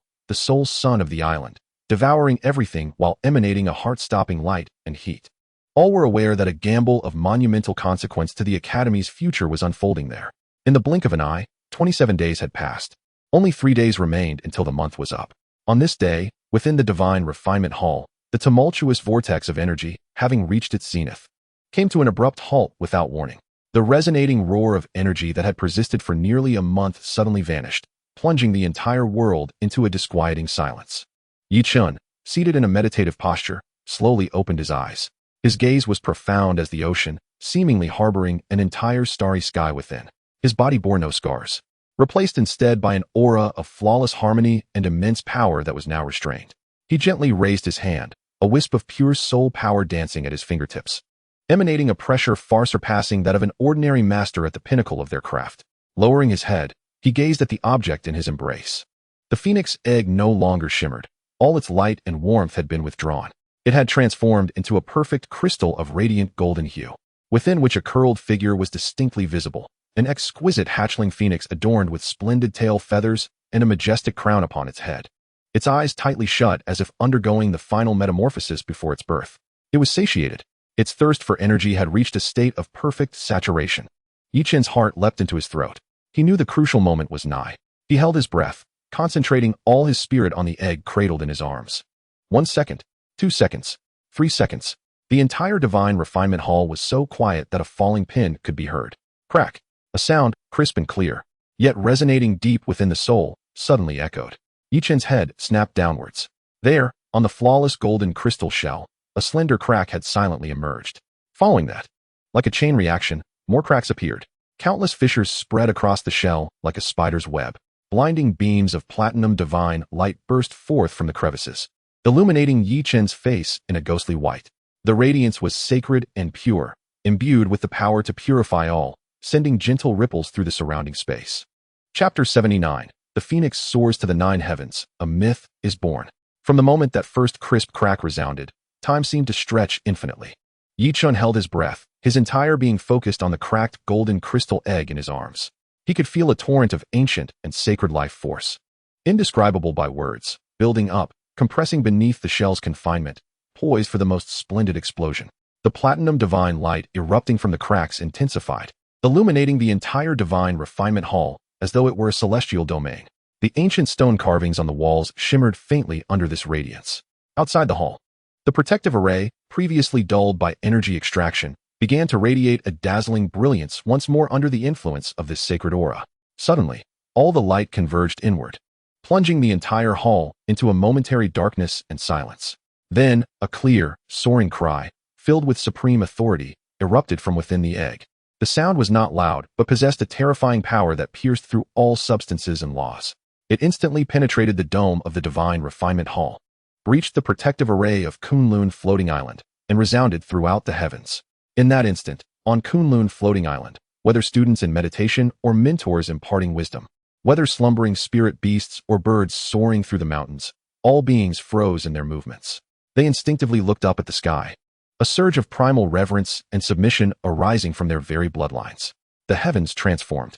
Speaker 1: the sole sun of the island, devouring everything while emanating a heart-stopping light and heat. All were aware that a gamble of monumental consequence to the Academy's future was unfolding there. In the blink of an eye, 27 days had passed. Only 3 days remained until the month was up. On this day, within the Divine Refinement Hall, the tumultuous vortex of energy, having reached its zenith, came to an abrupt halt without warning. The resonating roar of energy that had persisted for nearly a month suddenly vanished, plunging the entire world into a disquieting silence. Yi Chen, seated in a meditative posture, slowly opened his eyes. His gaze was profound as the ocean, seemingly harboring an entire starry sky within. His body bore no scars, replaced instead by an aura of flawless harmony and immense power that was now restrained. He gently raised his hand, a wisp of pure soul power dancing at his fingertips, emanating a pressure far surpassing that of an ordinary master at the pinnacle of their craft. Lowering his head, he gazed at the object in his embrace. The phoenix egg no longer shimmered. All its light and warmth had been withdrawn. It had transformed into a perfect crystal of radiant golden hue, within which a curled figure was distinctly visible, an exquisite hatchling phoenix adorned with splendid tail feathers and a majestic crown upon its head, its eyes tightly shut as if undergoing the final metamorphosis before its birth. It was satiated. Its thirst for energy had reached a state of perfect saturation. Yi Chen's heart leapt into his throat. He knew the crucial moment was nigh. He held his breath, concentrating all his spirit on the egg cradled in his arms. 1 second, 2 seconds, 3 seconds. The entire Divine Refinement Hall was so quiet that a falling pin could be heard. Crack. A sound, crisp and clear, yet resonating deep within the soul, suddenly echoed. Yi Chen's head snapped downwards. There, on the flawless golden crystal shell, a slender crack had silently emerged. Following that, like a chain reaction, more cracks appeared. Countless fissures spread across the shell like a spider's web. Blinding beams of platinum divine light burst forth from the crevices, illuminating Yi Chen's face in a ghostly white. The radiance was sacred and pure, imbued with the power to purify all, sending gentle ripples through the surrounding space. Chapter 79. The Phoenix soars to the 9 heavens. A myth is born. From the moment that first crisp crack resounded, time seemed to stretch infinitely. Yi Chen held his breath, his entire being focused on the cracked golden crystal egg in his arms. He could feel a torrent of ancient and sacred life force, indescribable by words, building up, compressing beneath the shell's confinement, poised for the most splendid explosion. The platinum divine light erupting from the cracks intensified, illuminating the entire divine refinement hall as though it were a celestial domain. The ancient stone carvings on the walls shimmered faintly under this radiance. Outside the hall, the protective array, previously dulled by energy extraction, began to radiate a dazzling brilliance once more under the influence of this sacred aura. Suddenly, all the light converged inward, plunging the entire hall into a momentary darkness and silence. Then, a clear, soaring cry, filled with supreme authority, erupted from within the egg. The sound was not loud, but possessed a terrifying power that pierced through all substances and laws. It instantly penetrated the dome of the divine refinement hall, breached the protective array of Kunlun Floating Island, and resounded throughout the heavens. In that instant, on Kunlun Floating Island, whether students in meditation or mentors imparting wisdom, whether slumbering spirit beasts or birds soaring through the mountains, all beings froze in their movements. They instinctively looked up at the sky, a surge of primal reverence and submission arising from their very bloodlines. The heavens transformed.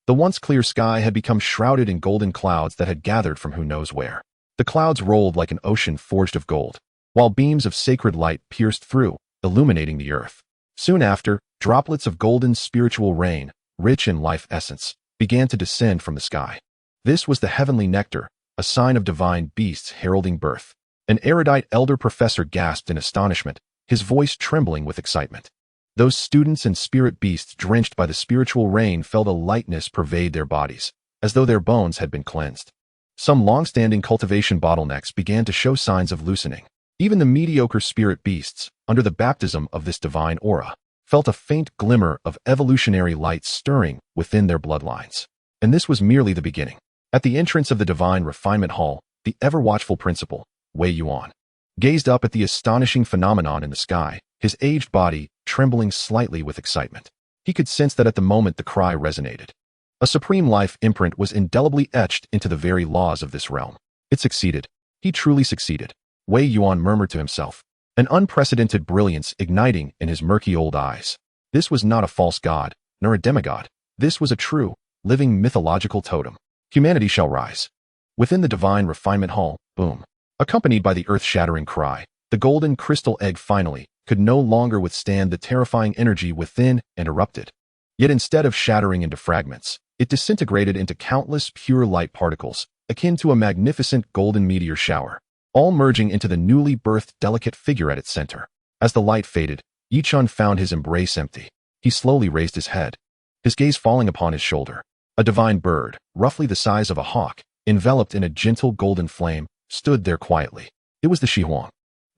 Speaker 1: The once clear sky had become shrouded in golden clouds that had gathered from who knows where. The clouds rolled like an ocean forged of gold, while beams of sacred light pierced through, illuminating the earth. Soon after, droplets of golden spiritual rain, rich in life essence, began to descend from the sky. This was the heavenly nectar, a sign of divine beasts heralding birth. An erudite elder professor gasped in astonishment, his voice trembling with excitement. Those students and spirit beasts drenched by the spiritual rain felt a lightness pervade their bodies, as though their bones had been cleansed. Some long-standing cultivation bottlenecks began to show signs of loosening. Even the mediocre spirit beasts, under the baptism of this divine aura, felt a faint glimmer of evolutionary light stirring within their bloodlines. And this was merely the beginning. At the entrance of the divine refinement hall, the ever-watchful principal, Wei Yuan, gazed up at the astonishing phenomenon in the sky, his aged body trembling slightly with excitement. He could sense that at the moment the cry resonated. A supreme life imprint was indelibly etched into the very laws of this realm. It succeeded. He truly succeeded. Wei Yuan murmured to himself, an unprecedented brilliance igniting in his murky old eyes. This was not a false god, nor a demigod. This was a true, living mythological totem. Humanity shall rise. Within the divine refinement hall, boom. Accompanied by the earth-shattering cry, the golden crystal egg finally could no longer withstand the terrifying energy within and erupted. Yet instead of shattering into fragments, it disintegrated into countless pure light particles, akin to a magnificent golden meteor shower, all merging into the newly birthed delicate figure at its center. As the light faded, Yi Chen found his embrace empty. He slowly raised his head, his gaze falling upon his shoulder. A divine bird, roughly the size of a hawk, enveloped in a gentle golden flame, stood there quietly. It was the Shihuang.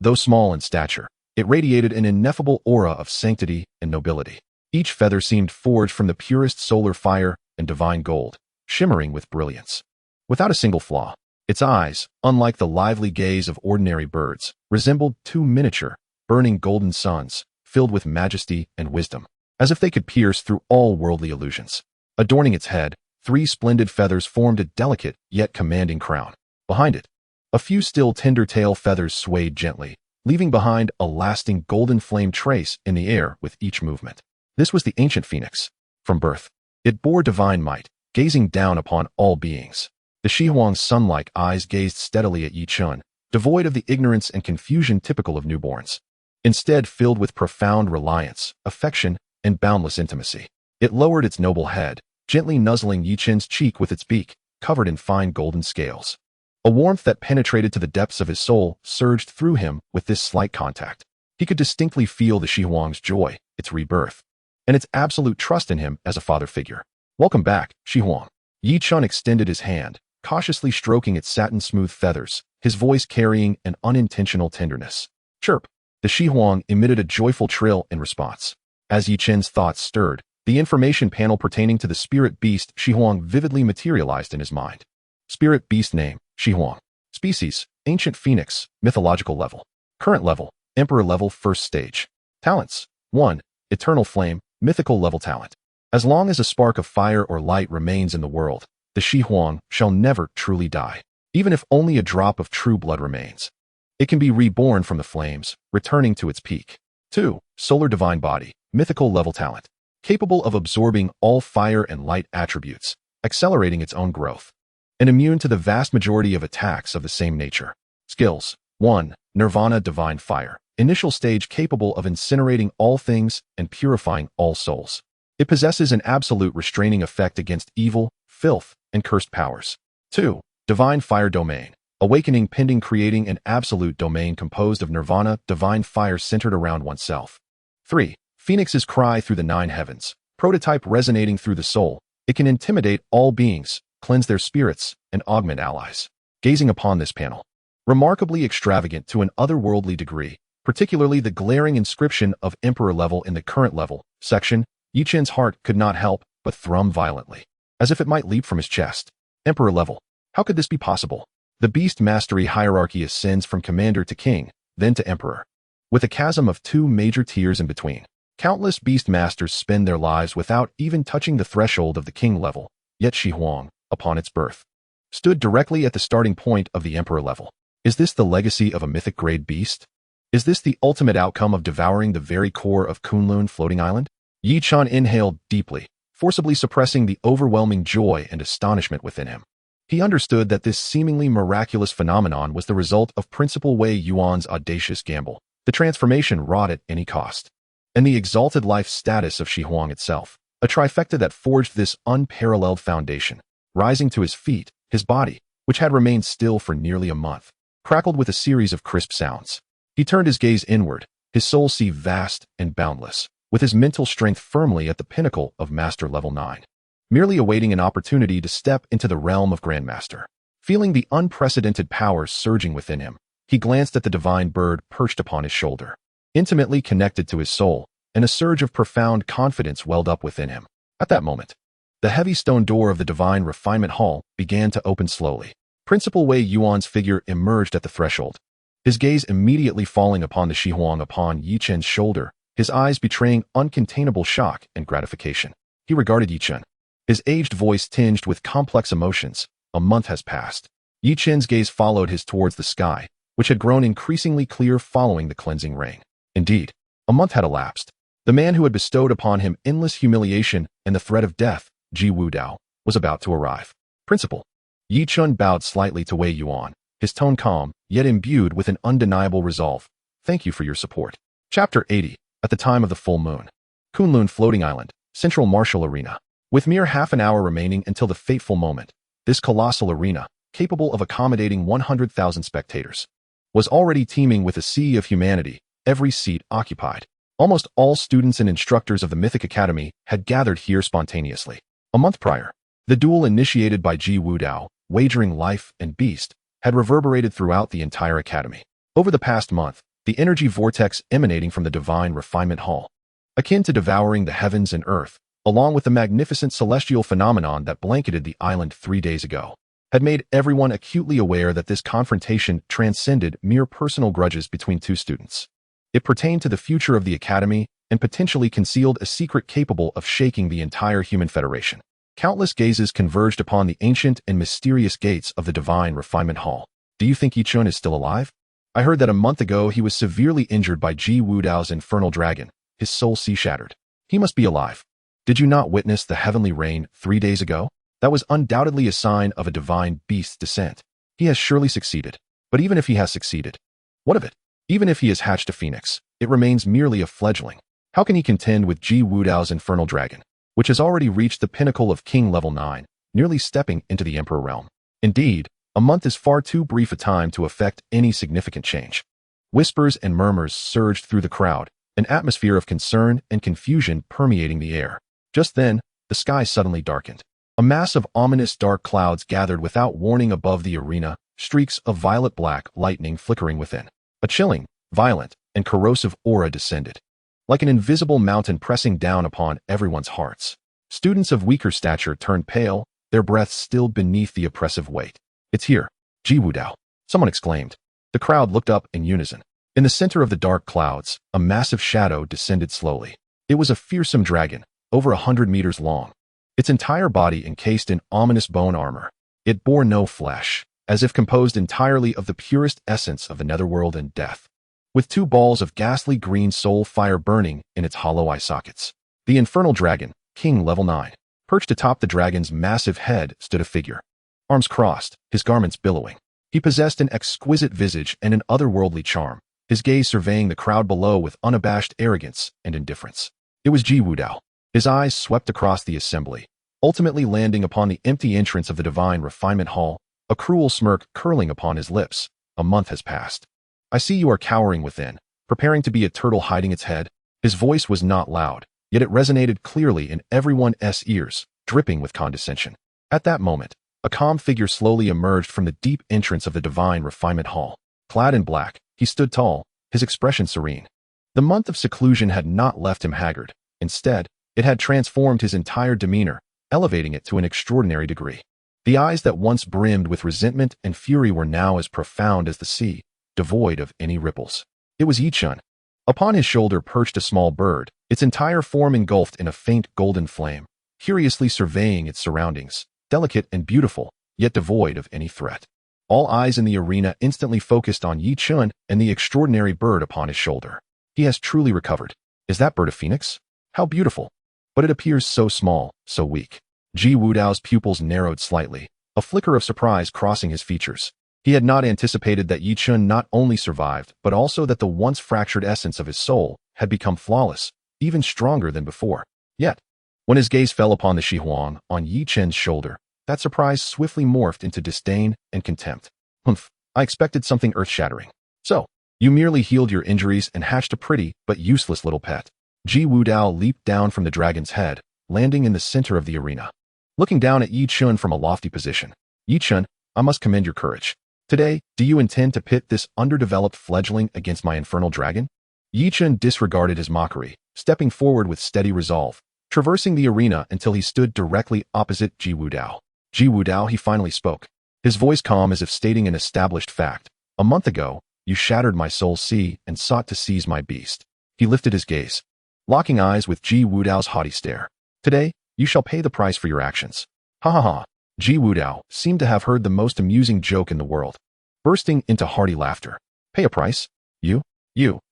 Speaker 1: Though small in stature, it radiated an ineffable aura of sanctity and nobility. Each feather seemed forged from the purest solar fire and divine gold, shimmering with brilliance. Without a single flaw, its eyes, unlike the lively gaze of ordinary birds, resembled two miniature, burning golden suns, filled with majesty and wisdom, as if they could pierce through all worldly illusions. Adorning its head, 3 splendid feathers formed a delicate yet commanding crown. Behind it, a few still tender tail feathers swayed gently, leaving behind a lasting golden flame trace in the air with each movement. This was the Ancient Phoenix. From birth, it bore divine might, gazing down upon all beings. The Shihuang's sun-like eyes gazed steadily at Yi Chen, devoid of the ignorance and confusion typical of newborns. Instead filled with profound reliance, affection, and boundless intimacy. It lowered its noble head, gently nuzzling Yi Chen's cheek with its beak, covered in fine golden scales. A warmth that penetrated to the depths of his soul surged through him with this slight contact. He could distinctly feel the Shihuang's joy, its rebirth, and its absolute trust in him as a father figure. Welcome back, Shihuang. Yi Chen extended his hand, cautiously stroking its satin-smooth feathers, his voice carrying an unintentional tenderness. Chirp! The Shihuang emitted a joyful trill in response. As Yi Chen's thoughts stirred, The information panel pertaining to the spirit beast Shihuang vividly materialized in his mind. Spirit beast name, Shihuang. Species, Ancient Phoenix, mythological level. Current level, Emperor level, first stage. Talents, 1. Eternal Flame, mythical level talent. As long as a spark of fire or light remains in the world, the Shihuang shall never truly die, even if only a drop of true blood remains. It can be reborn from the flames, returning to its peak. 2. Solar Divine Body, mythical level talent. Capable of absorbing all fire and light attributes, accelerating its own growth. And immune to the vast majority of attacks of the same nature. Skills, 1. Nirvana Divine Fire. Initial stage capable of incinerating all things and purifying all souls. It possesses an absolute restraining effect against evil, filth, and cursed powers. 2. Divine Fire Domain. Awakening pending, creating an absolute domain composed of nirvana, divine fire centered around oneself. 3. Phoenix's Cry through the 9 heavens. Prototype resonating through the soul. It can intimidate all beings, cleanse their spirits, and augment allies. Gazing upon this panel, remarkably extravagant to an otherworldly degree, particularly the glaring inscription of Emperor level in the current level section, Yichen's heart could not help but thrum violently, as if it might leap from his chest. Emperor level. How could this be possible? The beast mastery hierarchy ascends from commander to king, then to emperor, with a chasm of 2 major tiers in between. Countless beast masters spend their lives without even touching the threshold of the king level, yet Shihuang, upon its birth, stood directly at the starting point of the emperor level. Is this the legacy of a mythic grade beast? Is this the ultimate outcome of devouring the very core of Kunlun Floating Island? Yi Chen inhaled deeply, forcibly suppressing the overwhelming joy and astonishment within him. He understood that this seemingly miraculous phenomenon was the result of Principal Wei Yuan's audacious gamble, the transformation wrought at any cost, and the exalted life status of Shihuang itself, a trifecta that forged this unparalleled foundation. Rising to his feet, his body, which had remained still for nearly a month, crackled with a series of crisp sounds. He turned his gaze inward, his soul sea vast and boundless, with his mental strength firmly at the pinnacle of Master Level 9. Merely awaiting an opportunity to step into the realm of Grandmaster. Feeling the unprecedented powers surging within him, he glanced at the divine bird perched upon his shoulder, intimately connected to his soul, and a surge of profound confidence welled up within him. At that moment, the heavy stone door of the divine refinement hall began to open slowly. Principal Wei Yuan's figure emerged at the threshold, his gaze immediately falling upon the Shihuang upon Yi Chen's shoulder, his eyes betraying uncontainable shock and gratification. He regarded Yi Chen, his aged voice tinged with complex emotions. A month has passed. Yi Chen's gaze followed his towards the sky, which had grown increasingly clear following the cleansing rain. Indeed, a month had elapsed. The man who had bestowed upon him endless humiliation and the threat of death, Ji Wudao, was about to arrive. Principal. Yi Chen bowed slightly to Wei Yuan, his tone calm, yet imbued with an undeniable resolve. Thank you for your support. Chapter 80. At the time of the full moon. Kunlun Floating Island, Central Martial Arena. With mere half an hour remaining until the fateful moment, this colossal arena, capable of accommodating 100,000 spectators, was already teeming with a sea of humanity, every seat occupied. Almost all students and instructors of the Mythic Academy had gathered here spontaneously. A month prior, the duel initiated by Ji Wudao, wagering life and beast, had reverberated throughout the entire academy. Over the past month, the energy vortex emanating from the divine refinement hall, akin to devouring the heavens and earth, along with the magnificent celestial phenomenon that blanketed the island 3 days ago, had made everyone acutely aware that this confrontation transcended mere personal grudges between 2 students. It pertained to the future of the academy and potentially concealed a secret capable of shaking the entire human federation. Countless gazes converged upon the ancient and mysterious gates of the divine refinement hall. Do you think Yi Chen is still alive? I heard that a month ago he was severely injured by Ji Wudao's infernal dragon, his soul sea shattered. He must be alive. Did you not witness the heavenly rain 3 days ago? That was undoubtedly a sign of a divine beast's descent. He has surely succeeded. But even if he has succeeded, what of it? Even if he has hatched a phoenix, it remains merely a fledgling. How can he contend with Ji Wudao's infernal dragon, which has already reached the pinnacle of King Level 9, nearly stepping into the Emperor realm? Indeed, a month is far too brief a time to effect any significant change. Whispers and murmurs surged through the crowd, an atmosphere of concern and confusion permeating the air. Just then, the sky suddenly darkened. A mass of ominous dark clouds gathered without warning above the arena, streaks of violet-black lightning flickering within. A chilling, violent, and corrosive aura descended, like an invisible mountain pressing down upon everyone's hearts. Students of weaker stature turned pale, their breaths stilled beneath the oppressive weight. "It's here, Ji Wudao," someone exclaimed. The crowd looked up in unison. In the center of the dark clouds, a massive shadow descended slowly. It was a fearsome dragon, over 100 meters long, its entire body encased in ominous bone armor. It bore no flesh, as if composed entirely of the purest essence of the netherworld and death, with two balls of ghastly green soul fire burning in its hollow eye sockets. The infernal dragon, King Level 9. Perched atop the dragon's massive head stood a figure. Arms crossed, his garments billowing. He possessed an exquisite visage and an otherworldly charm, his gaze surveying the crowd below with unabashed arrogance and indifference. It was Ji Wudao. His eyes swept across the assembly, ultimately landing upon the empty entrance of the Divine Refinement Hall, a cruel smirk curling upon his lips. "A month has passed. I see you are cowering within, preparing to be a turtle hiding its head." His voice was not loud, yet it resonated clearly in everyone's ears, dripping with condescension. At that moment, a calm figure slowly emerged from the deep entrance of the Divine Refinement Hall. Clad in black, he stood tall, his expression serene. The month of seclusion had not left him haggard. Instead, it had transformed his entire demeanor, elevating it to an extraordinary degree. The eyes that once brimmed with resentment and fury were now as profound as the sea, devoid of any ripples. It was Yichun. Upon his shoulder perched a small bird, its entire form engulfed in a faint golden flame, curiously surveying its surroundings, delicate and beautiful, yet devoid of any threat. All eyes in the arena instantly focused on Yichun and the extraordinary bird upon his shoulder. He has truly recovered. Is that bird a phoenix? How beautiful! But it appears so small, so weak. Ji Wudao's pupils narrowed slightly, a flicker of surprise crossing his features. He had not anticipated that Yichun not only survived, but also that the once fractured essence of his soul had become flawless, even stronger than before. Yet, when his gaze fell upon the Shihuang on Yichun's shoulder, that surprise swiftly morphed into disdain and contempt. "Humph, I expected something earth-shattering. So, you merely healed your injuries and hatched a pretty but useless little pet." Ji Wudao leaped down from the dragon's head, landing in the center of the arena. Looking down at Yichun from a lofty position, "Yichun, I must commend your courage. Today, do you intend to pit this underdeveloped fledgling against my infernal dragon?" Yichun disregarded his mockery, stepping forward with steady resolve, traversing the arena until he stood directly opposite Ji Wudao. "Ji Wudao," he finally spoke, his voice calm as if stating an established fact. "A month ago, you shattered my soul's sea and sought to seize my beast." He lifted his gaze, locking eyes with Ji Wudao's haughty stare. "Today, you shall pay the price for your actions." "Ha ha ha." Ji Wudao seemed to have heard the most amusing joke in the world, bursting into hearty laughter. "Pay a price? You,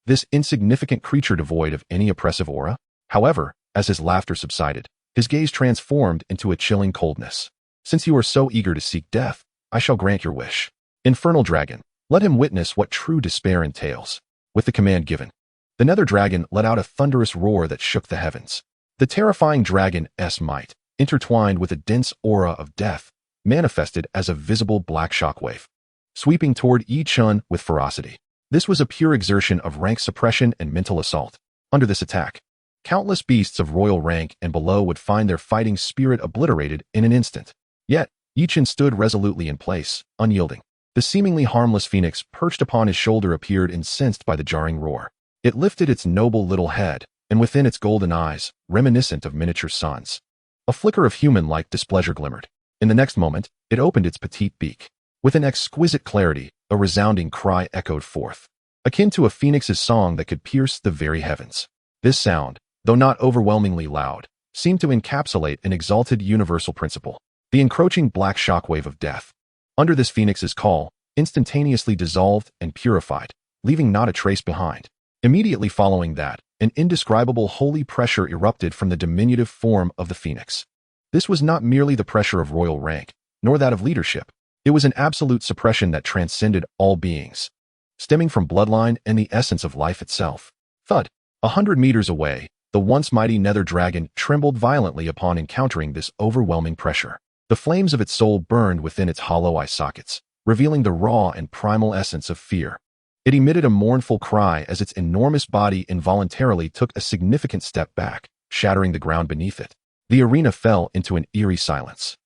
Speaker 1: this insignificant creature devoid of any oppressive aura?" However, as his laughter subsided, his gaze transformed into a chilling coldness. "Since you are so eager to seek death, I shall grant your wish. Infernal dragon, let him witness what true despair entails." With the command given, the nether dragon let out a thunderous roar that shook the heavens. The terrifying dragon's might, intertwined with a dense aura of death, manifested as a visible black shockwave, sweeping toward Yichun with ferocity. This was a pure exertion of rank suppression and mental assault. Under this attack, countless beasts of royal rank and below would find their fighting spirit obliterated in an instant. Yet, Yichun stood resolutely in place, unyielding. The seemingly harmless phoenix perched upon his shoulder appeared incensed by the jarring roar. It lifted its noble little head, and within its golden eyes, reminiscent of miniature suns, a flicker of human-like displeasure glimmered. In the next moment, it opened its petite beak. With an exquisite clarity, a resounding cry echoed forth, akin to a phoenix's song that could pierce the very heavens. This sound, though not overwhelmingly loud, seemed to encapsulate an exalted universal principle, the encroaching black shockwave of death. Under this phoenix's call, instantaneously dissolved and purified, leaving not a trace behind. Immediately following that, an indescribable holy pressure erupted from the diminutive form of the phoenix. This was not merely the pressure of royal rank, nor that of leadership. It was an absolute suppression that transcended all beings, stemming from bloodline and the essence of life itself. Thud! 100 meters away, the once mighty nether dragon trembled violently upon encountering this overwhelming pressure. The flames of its soul burned within its hollow eye sockets, revealing the raw and primal essence of fear. It emitted a mournful cry as its enormous body involuntarily took a significant step back, shattering the ground beneath it. The arena fell into an eerie silence.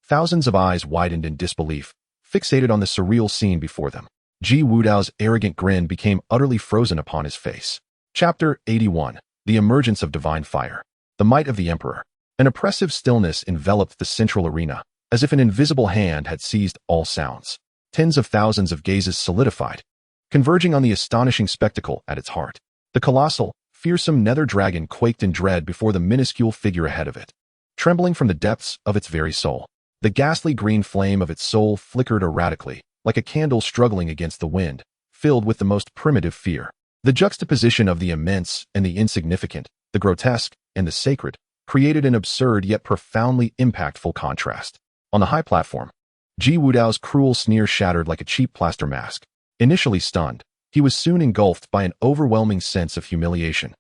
Speaker 1: Thousands of eyes widened in disbelief, fixated on the surreal scene before them. Ji Wudao's arrogant grin became utterly frozen upon his face. Chapter 81. the emergence of divine fire, the might of the Emperor. An oppressive stillness enveloped the central arena, as if an invisible hand had seized all sounds. Tens of thousands of gazes solidified, converging on the astonishing spectacle at its heart. The colossal, fearsome nether dragon quaked in dread before the minuscule figure ahead of it, trembling from the depths of its very soul. The ghastly green flame of its soul flickered erratically, like a candle struggling against the wind, filled with the most primitive fear. The juxtaposition of the immense and the insignificant, the grotesque and the sacred, created an absurd yet profoundly impactful contrast. On the high platform, Ji Wudao's cruel sneer shattered like a cheap plaster mask. Initially stunned, he was soon engulfed by an overwhelming sense of humiliation,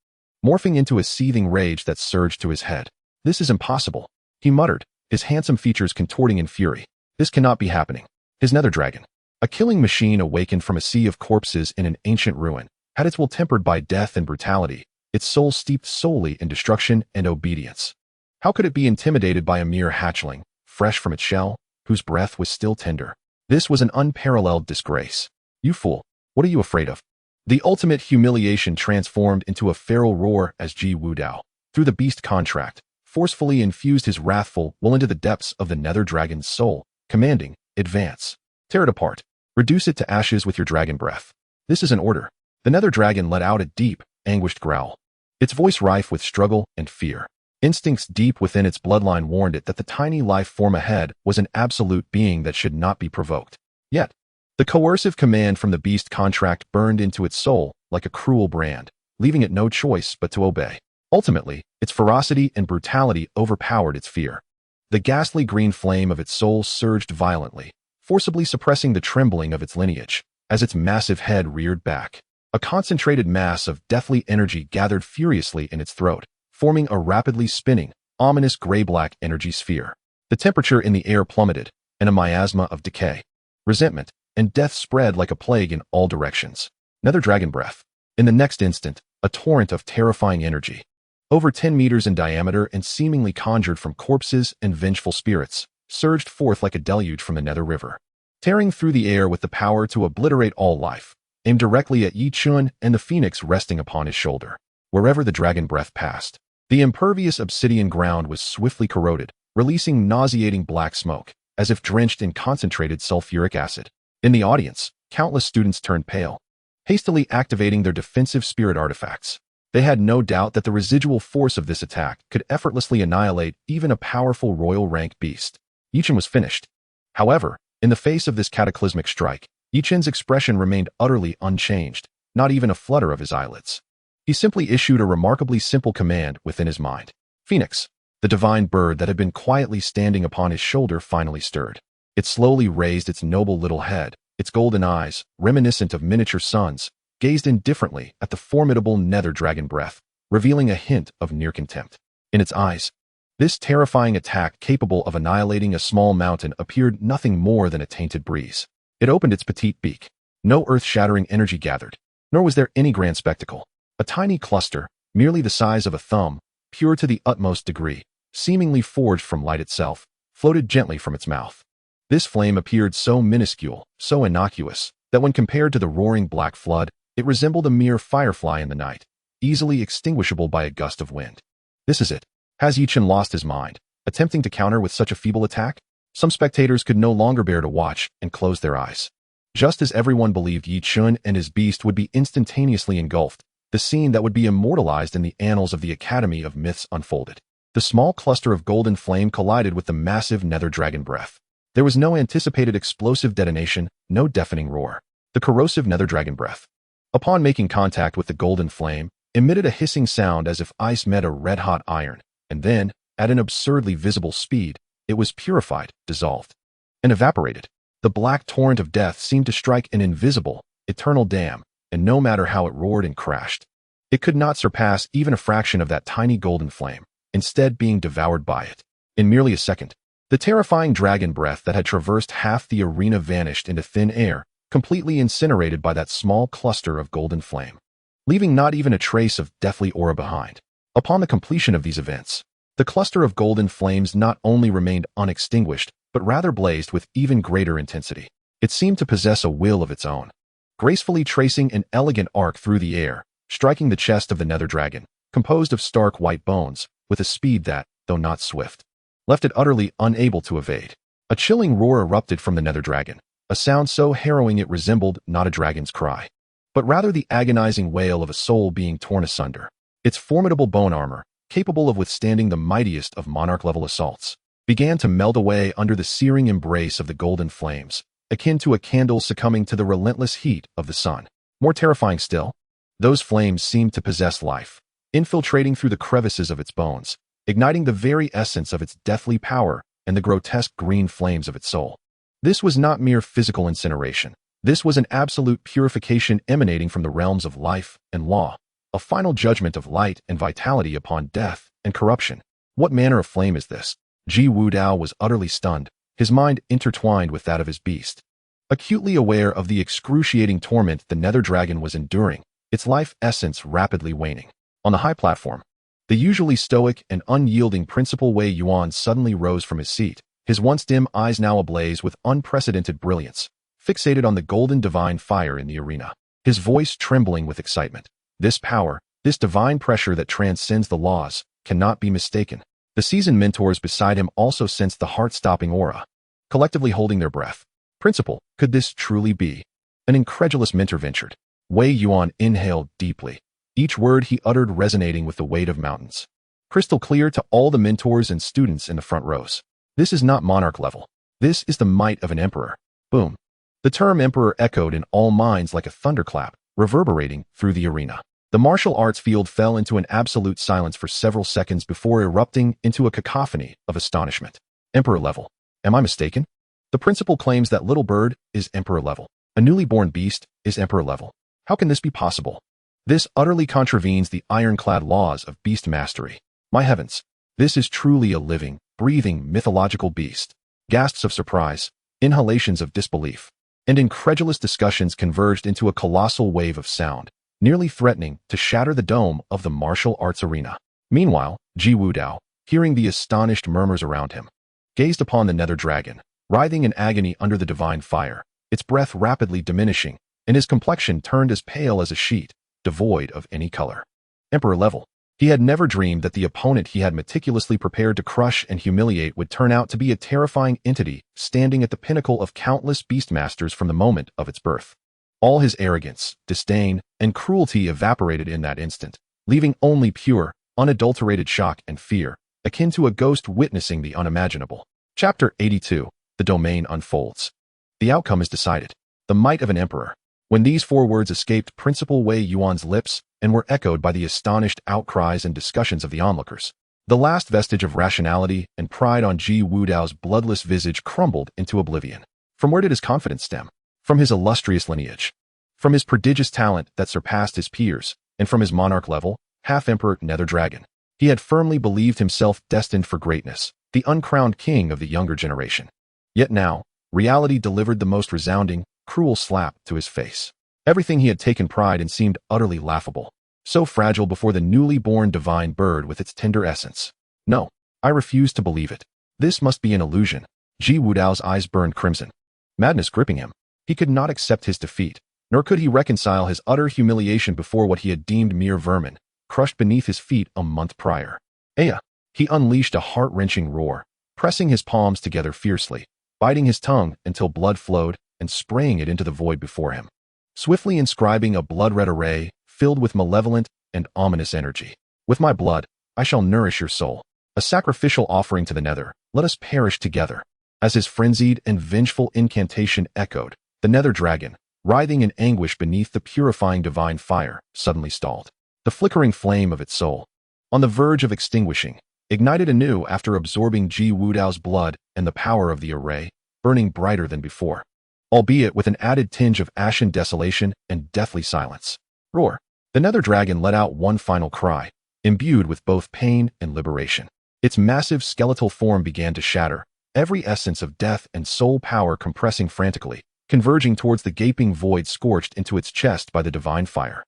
Speaker 1: morphing into a seething rage that surged to his head. "This is impossible," he muttered, his handsome features contorting in fury. "This cannot be happening." His nether dragon, a killing machine awakened from a sea of corpses in an ancient ruin, had its will tempered by death and brutality, its soul steeped solely in destruction and obedience. How could it be intimidated by a mere hatchling, fresh from its shell, whose breath was still tender? This was an unparalleled disgrace. "You fool, what are you afraid of?" The ultimate humiliation transformed into a feral roar as Ji Wudao, through the beast contract, forcefully infused his wrathful will into the depths of the nether dragon's soul, commanding, "Advance. Tear it apart. Reduce it to ashes with your dragon breath." "This is an order." The nether dragon let out a deep, anguished growl, its voice rife with struggle and fear. Instincts deep within its bloodline warned it that the tiny life form ahead was an absolute being that should not be provoked. Yet, the coercive command from the beast contract burned into its soul like a cruel brand, leaving it no choice but to obey. Ultimately, its ferocity and brutality overpowered its fear. The ghastly green flame of its soul surged violently, forcibly suppressing the trembling of its lineage, as its massive head reared back. A concentrated mass of deathly energy gathered furiously in its throat, forming a rapidly spinning, ominous gray-black energy sphere. The temperature in the air plummeted, and a miasma of decay, resentment, and death spread like a plague in all directions. Nether dragon breath. In the next instant, a torrent of terrifying energy, over 10 meters in diameter and seemingly conjured from corpses and vengeful spirits, surged forth like a deluge from the nether river, tearing through the air with the power to obliterate all life, aimed directly at Yi Chun and the phoenix resting upon his shoulder. Wherever the dragon breath passed, the impervious obsidian ground was swiftly corroded, releasing nauseating black smoke, as if drenched in concentrated sulfuric acid. In the audience, countless students turned pale, hastily activating their defensive spirit artifacts. They had no doubt that the residual force of this attack could effortlessly annihilate even a powerful royal-rank beast. Yi Chun was finished. However, in the face of this cataclysmic strike, Yi Chun's expression remained utterly unchanged, not even a flutter of his eyelids. He simply issued a remarkably simple command within his mind. Phoenix, the divine bird that had been quietly standing upon his shoulder, finally stirred. It slowly raised its noble little head, its golden eyes, reminiscent of miniature suns, gazed indifferently at the formidable nether dragon breath, revealing a hint of near contempt. In its eyes, this terrifying attack capable of annihilating a small mountain appeared nothing more than a tainted breeze. It opened its petite beak. No earth-shattering energy gathered, nor was there any grand spectacle. A tiny cluster, merely the size of a thumb, pure to the utmost degree, seemingly forged from light itself, floated gently from its mouth. This flame appeared so minuscule, so innocuous, that when compared to the roaring black flood, it resembled a mere firefly in the night, easily extinguishable by a gust of wind. This is it. Has Yi Chun lost his mind, attempting to counter with such a feeble attack? Some spectators could no longer bear to watch and closed their eyes. Just as everyone believed Yi Chun and his beast would be instantaneously engulfed, the scene that would be immortalized in the annals of the Academy of Myths unfolded. The small cluster of golden flame collided with the massive nether dragon breath. There was no anticipated explosive detonation, no deafening roar. The corrosive nether dragon breath, upon making contact with the golden flame, emitted a hissing sound as if ice met a red-hot iron, and then, at an absurdly visible speed, it was purified, dissolved, and evaporated. The black torrent of death seemed to strike an invisible, eternal dam, and no matter how it roared and crashed, it could not surpass even a fraction of that tiny golden flame, instead being devoured by it. In merely a second, the terrifying dragon breath that had traversed half the arena vanished into thin air, completely incinerated by that small cluster of golden flame, leaving not even a trace of deathly aura behind. Upon the completion of these events, the cluster of golden flames not only remained unextinguished, but rather blazed with even greater intensity. It seemed to possess a will of its own, gracefully tracing an elegant arc through the air, striking the chest of the nether dragon, composed of stark white bones, with a speed that, though not swift, left it utterly unable to evade. A chilling roar erupted from the nether dragon, a sound so harrowing it resembled not a dragon's cry, but rather the agonizing wail of a soul being torn asunder. Its formidable bone armor, capable of withstanding the mightiest of monarch-level assaults, began to melt away under the searing embrace of the golden flames, akin to a candle succumbing to the relentless heat of the sun. More terrifying still, those flames seemed to possess life, infiltrating through the crevices of its bones, igniting the very essence of its deathly power and the grotesque green flames of its soul. This was not mere physical incineration. This was an absolute purification emanating from the realms of life and law, a final judgment of light and vitality upon death and corruption. What manner of flame is this? Ji Wudao was utterly stunned, his mind intertwined with that of his beast. Acutely aware of the excruciating torment the nether dragon was enduring, its life essence rapidly waning. On the high platform, the usually stoic and unyielding Principal Wei Yuan suddenly rose from his seat, his once dim eyes now ablaze with unprecedented brilliance, fixated on the golden divine fire in the arena, his voice trembling with excitement. This power, this divine pressure that transcends the laws, cannot be mistaken. The seasoned mentors beside him also sensed the heart-stopping aura, collectively holding their breath. Principal, could this truly be? An incredulous mentor ventured. Wei Yuan inhaled deeply, each word he uttered resonating with the weight of mountains. Crystal clear to all the mentors and students in the front rows. This is not monarch level. This is the might of an emperor. Boom. The term emperor echoed in all minds like a thunderclap, reverberating through the arena. The martial arts field fell into an absolute silence for several seconds before erupting into a cacophony of astonishment. Emperor level. Am I mistaken? The principal claims that little bird is emperor level. A newly born beast is emperor level. How can this be possible? This utterly contravenes the ironclad laws of beast mastery. My heavens, this is truly a living, breathing, mythological beast. Gasps of surprise, inhalations of disbelief, and incredulous discussions converged into a colossal wave of sound, nearly threatening to shatter the dome of the martial arts arena. Meanwhile, Ji Wudao, hearing the astonished murmurs around him, gazed upon the nether dragon, writhing in agony under the divine fire, its breath rapidly diminishing, and his complexion turned as pale as a sheet, devoid of any color. Emperor level. He had never dreamed that the opponent he had meticulously prepared to crush and humiliate would turn out to be a terrifying entity standing at the pinnacle of countless beastmasters from the moment of its birth. All his arrogance, disdain, and cruelty evaporated in that instant, leaving only pure, unadulterated shock and fear, akin to a ghost witnessing the unimaginable. Chapter 82. The domain unfolds. The outcome is decided. The might of an emperor. When these four words escaped Principal Wei Yuan's lips and were echoed by the astonished outcries and discussions of the onlookers, the last vestige of rationality and pride on Ji Wudao's bloodless visage crumbled into oblivion. From where did his confidence stem? From his illustrious lineage, from his prodigious talent that surpassed his peers, and from his monarch-level, half-emperor nether dragon. He had firmly believed himself destined for greatness, the uncrowned king of the younger generation. Yet now, reality delivered the most resounding, cruel slap to his face. Everything he had taken pride in seemed utterly laughable, so fragile before the newly born divine bird with its tender essence. No, I refuse to believe it. This must be an illusion. Ji Wudao's eyes burned crimson, madness gripping him. He could not accept his defeat, nor could he reconcile his utter humiliation before what he had deemed mere vermin, crushed beneath his feet a month prior. Aya! He unleashed a heart-wrenching roar, pressing his palms together fiercely, biting his tongue until blood flowed and spraying it into the void before him, swiftly inscribing a blood-red array filled with malevolent and ominous energy. With my blood, I shall nourish your soul. A sacrificial offering to the nether, let us perish together. As his frenzied and vengeful incantation echoed, the nether dragon, writhing in anguish beneath the purifying divine fire, suddenly stalled. The flickering flame of its soul, on the verge of extinguishing, ignited anew after absorbing Ji Wudao's blood and the power of the array, burning brighter than before, albeit with an added tinge of ashen desolation and deathly silence. Roar! The nether dragon let out one final cry, imbued with both pain and liberation. Its massive skeletal form began to shatter, every essence of death and soul power compressing frantically, converging towards the gaping void scorched into its chest by the divine fire.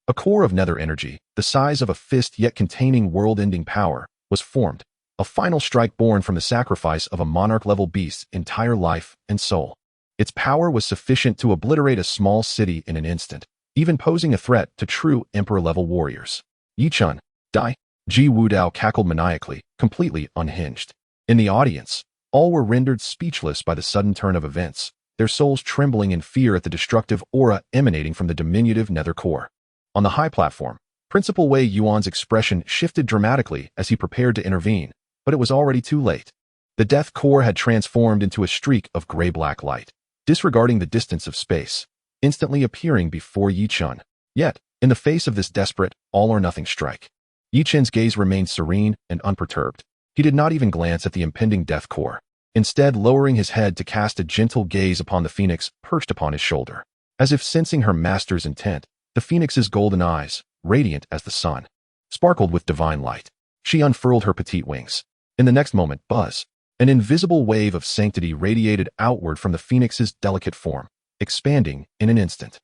Speaker 1: A core of nether energy, the size of a fist yet containing world-ending power, was formed, a final strike born from the sacrifice of a monarch-level beast's entire life and soul. Its power was sufficient to obliterate a small city in an instant, even posing a threat to true emperor-level warriors. Yi Chun, Die? Ji Wudao cackled maniacally, completely unhinged. In the audience, all were rendered speechless by the sudden turn of events, their souls trembling in fear at the destructive aura emanating from the diminutive nether core. On the high platform, Principal Wei Yuan's expression shifted dramatically as he prepared to intervene, but it was already too late. The death core had transformed into a streak of gray-black light, disregarding the distance of space, instantly appearing before Yi Chun. Yet, in the face of this desperate, all-or-nothing strike, Yi Chun's gaze remained serene and unperturbed. He did not even glance at the impending death core, instead lowering his head to cast a gentle gaze upon the phoenix perched upon his shoulder. As if sensing her master's intent, the phoenix's golden eyes, radiant as the sun, sparkled with divine light. She unfurled her petite wings. In the next moment, buzz, an invisible wave of sanctity radiated outward from the phoenix's delicate form, expanding in an instant.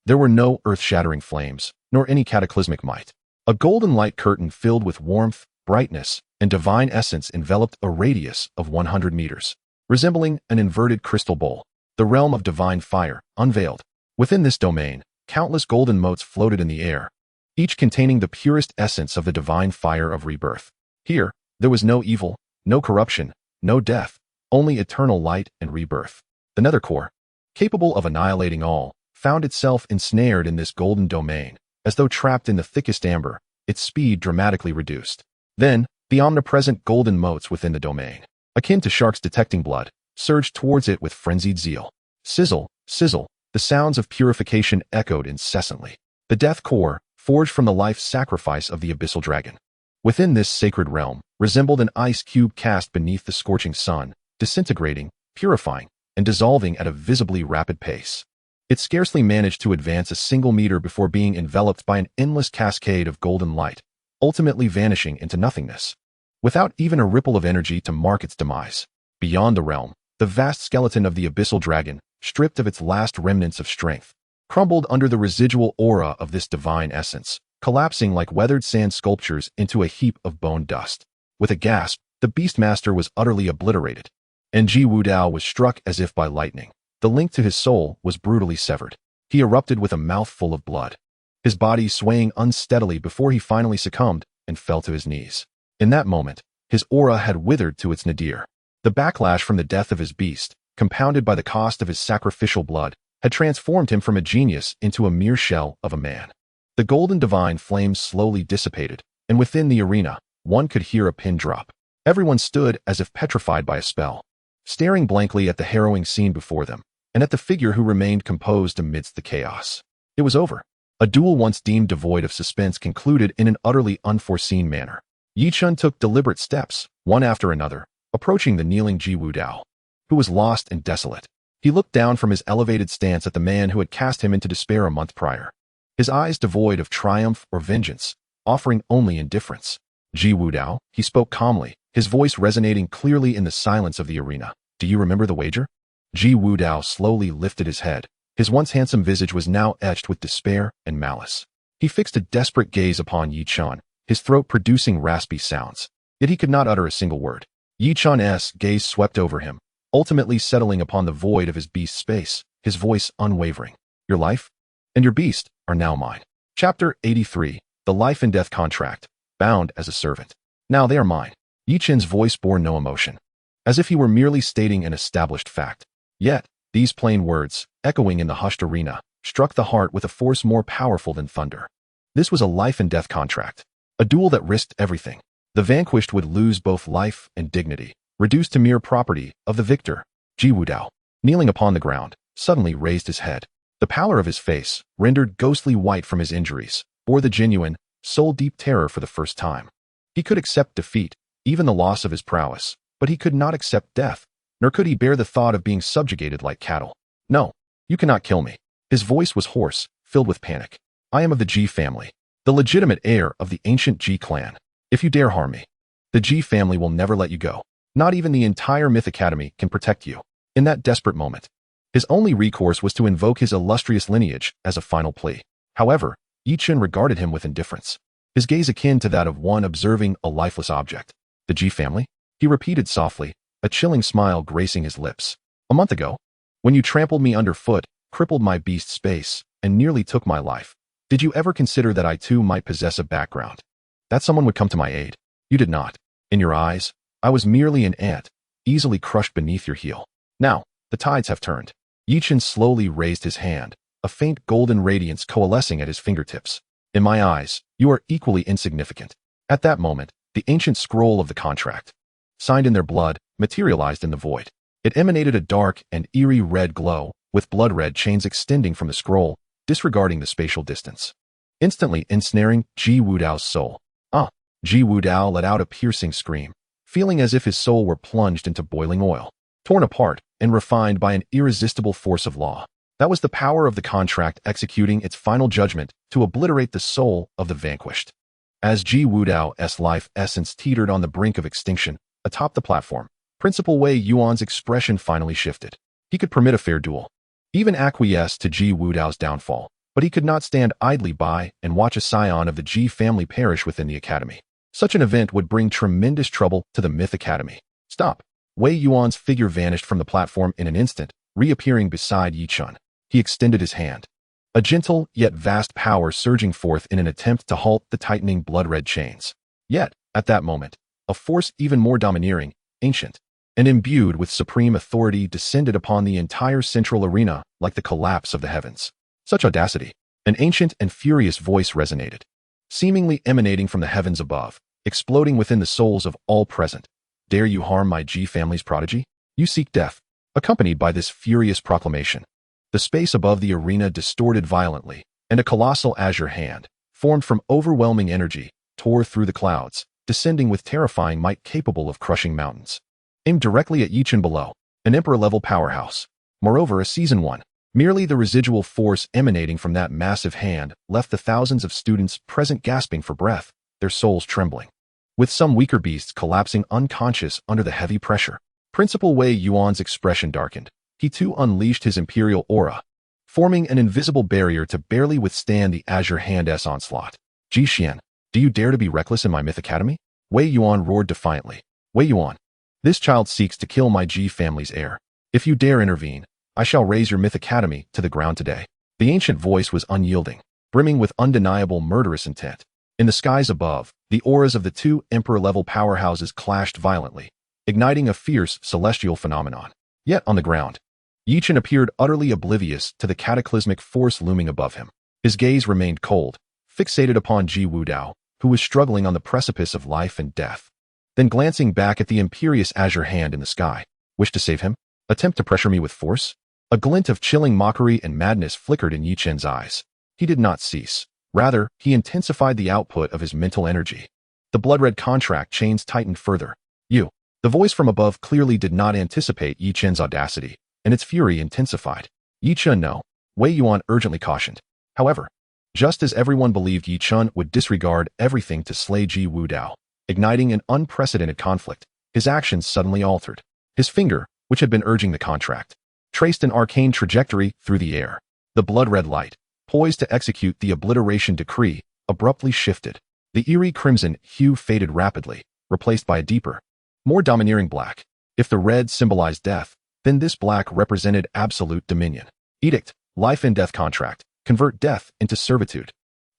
Speaker 1: There were no earth-shattering flames, nor any cataclysmic might. A golden light curtain filled with warmth, brightness, and divine essence enveloped a radius of 100 meters, resembling an inverted crystal bowl. The realm of divine fire, unveiled. Within this domain, countless golden motes floated in the air, each containing the purest essence of the divine fire of rebirth. Here, there was no evil, no corruption, no death, only eternal light and rebirth. The nether core, capable of annihilating all, found itself ensnared in this golden domain, as though trapped in the thickest amber, its speed dramatically reduced. Then, the omnipresent golden motes within the domain, akin to sharks detecting blood, surged towards it with frenzied zeal. Sizzle, sizzle, the sounds of purification echoed incessantly. The death core, forged from the life sacrifice of the Abyssal Dragon, within this sacred realm, resembled an ice cube cast beneath the scorching sun, disintegrating, purifying, and dissolving at a visibly rapid pace. It scarcely managed to advance a single meter before being enveloped by an endless cascade of golden light, ultimately vanishing into nothingness, without even a ripple of energy to mark its demise. Beyond the realm, the vast skeleton of the Abyssal Dragon, stripped of its last remnants of strength, crumbled under the residual aura of this divine essence, collapsing like weathered sand sculptures into a heap of bone dust. With a gasp, the Beastmaster was utterly obliterated, and Ji Wudao was struck as if by lightning. The link to his soul was brutally severed. He erupted with a mouthful of blood, his body swaying unsteadily before he finally succumbed and fell to his knees. In that moment, his aura had withered to its nadir. The backlash from the death of his beast, compounded by the cost of his sacrificial blood, had transformed him from a genius into a mere shell of a man. The golden divine flames slowly dissipated, and within the arena, one could hear a pin drop. Everyone stood as if petrified by a spell, staring blankly at the harrowing scene before them, and at the figure who remained composed amidst the chaos. It was over. A duel once deemed devoid of suspense concluded in an utterly unforeseen manner. Yi Chun took deliberate steps, one after another, approaching the kneeling Ji Wudao, who was lost and desolate. He looked down from his elevated stance at the man who had cast him into despair a month prior, his eyes devoid of triumph or vengeance, offering only indifference. Ji Wudao, he spoke calmly, his voice resonating clearly in the silence of the arena. Do you remember the wager? Ji Wudao slowly lifted his head. His once handsome visage was now etched with despair and malice. He fixed a desperate gaze upon Yi Chun, his throat producing raspy sounds. Yet he could not utter a single word. Yi Chun's gaze swept over him, ultimately settling upon the void of his beast's space, his voice unwavering. Your life and your beast are now mine. Chapter 83, The Life and Death Contract, Bound as a Servant. Now they are mine. Yi Chun's voice bore no emotion, as if he were merely stating an established fact. Yet, these plain words, echoing in the hushed arena, struck the heart with a force more powerful than thunder. This was a life and death contract, a duel that risked everything. The vanquished would lose both life and dignity, reduced to mere property of the victor. Ji Wudao, kneeling upon the ground, suddenly raised his head. The pallor of his face, rendered ghostly white from his injuries, bore the genuine, soul-deep terror for the first time. He could accept defeat, even the loss of his prowess, but he could not accept death, nor could he bear the thought of being subjugated like cattle. No, you cannot kill me. His voice was hoarse, filled with panic. I am of the Ji family, the legitimate heir of the ancient Ji clan. If you dare harm me, the Ji family will never let you go. Not even the entire Myth Academy can protect you. In that desperate moment, his only recourse was to invoke his illustrious lineage as a final plea. However, Yi Chun regarded him with indifference, his gaze akin to that of one observing a lifeless object. The Ji family? He repeated softly, a chilling smile gracing his lips. A month ago, when you trampled me underfoot, crippled my beast's space, and nearly took my life, did you ever consider that I too might possess a background? that someone would come to my aid. You did not. In your eyes, I was merely an ant, easily crushed beneath your heel. Now, the tides have turned. Yichen slowly raised his hand, a faint golden radiance coalescing at his fingertips. In my eyes, you are equally insignificant. At that moment, the ancient scroll of the contract, signed in their blood, materialized in the void. It emanated a dark and eerie red glow, with blood-red chains extending from the scroll, disregarding the spatial distance. Instantly ensnaring Ji Wudao's soul. Ji Wudao let out a piercing scream, feeling as if his soul were plunged into boiling oil, torn apart and refined by an irresistible force of law. That was the power of the contract executing its final judgment to obliterate the soul of the vanquished. As Ji Wudao's life essence teetered on the brink of extinction, atop the platform, Principal Wei Yuan's expression finally shifted. He could permit a fair duel, even acquiesce to Ji Wudao's downfall, but he could not stand idly by and watch a scion of the Ji family perish within the academy. Such an event would bring tremendous trouble to the Myth Academy. Stop. Wei Yuan's figure vanished from the platform in an instant, reappearing beside Yi Chun. He extended his hand, a gentle yet vast power surging forth in an attempt to halt the tightening blood-red chains. Yet, at that moment, a force even more domineering, ancient, and imbued with supreme authority descended upon the entire central arena like the collapse of the heavens. Such audacity! An ancient and furious voice resonated, seemingly emanating from the heavens above, exploding within the souls of all present. Dare you harm my Ji family's prodigy? You seek death. Accompanied by this furious proclamation, the space above the arena distorted violently, and a colossal azure hand, formed from overwhelming energy, tore through the clouds, descending with terrifying might capable of crushing mountains. Aimed directly at Yichen below, an emperor-level powerhouse. Moreover, a Season 1. Merely the residual force emanating from that massive hand left the thousands of students present gasping for breath, their souls trembling. With some weaker beasts collapsing unconscious under the heavy pressure, Principal Wei Yuan's expression darkened. He too unleashed his imperial aura, forming an invisible barrier to barely withstand the Azure Hand's onslaught. Ji Xian, do you dare to be reckless in my Myth Academy? Wei Yuan roared defiantly. Wei Yuan, this child seeks to kill my Ji family's heir. If you dare intervene, I shall raise your Myth Academy to the ground today. The ancient voice was unyielding, brimming with undeniable murderous intent. In the skies above, the auras of the two emperor-level powerhouses clashed violently, igniting a fierce celestial phenomenon. Yet on the ground, Yichen appeared utterly oblivious to the cataclysmic force looming above him. His gaze remained cold, fixated upon Ji Wudao, who was struggling on the precipice of life and death. Then glancing back at the imperious azure hand in the sky, wish to save him? Attempt to pressure me with force? A glint of chilling mockery and madness flickered in Yichen's eyes. He did not cease. Rather, he intensified the output of his mental energy. The blood-red contract chains tightened further. You. The voice from above clearly did not anticipate Yichen's audacity, and its fury intensified. Yichen, no. Wei Yuan urgently cautioned. However, just as everyone believed Yichen would disregard everything to slay Ji Wudao, igniting an unprecedented conflict, his actions suddenly altered. His finger, which had been urging the contract, traced an arcane trajectory through the air. The blood-red light, poised to execute the obliteration decree, abruptly shifted. The eerie crimson hue faded rapidly, replaced by a deeper, more domineering black. If the red symbolized death, then this black represented absolute dominion. Edict, life and death contract, convert death into servitude.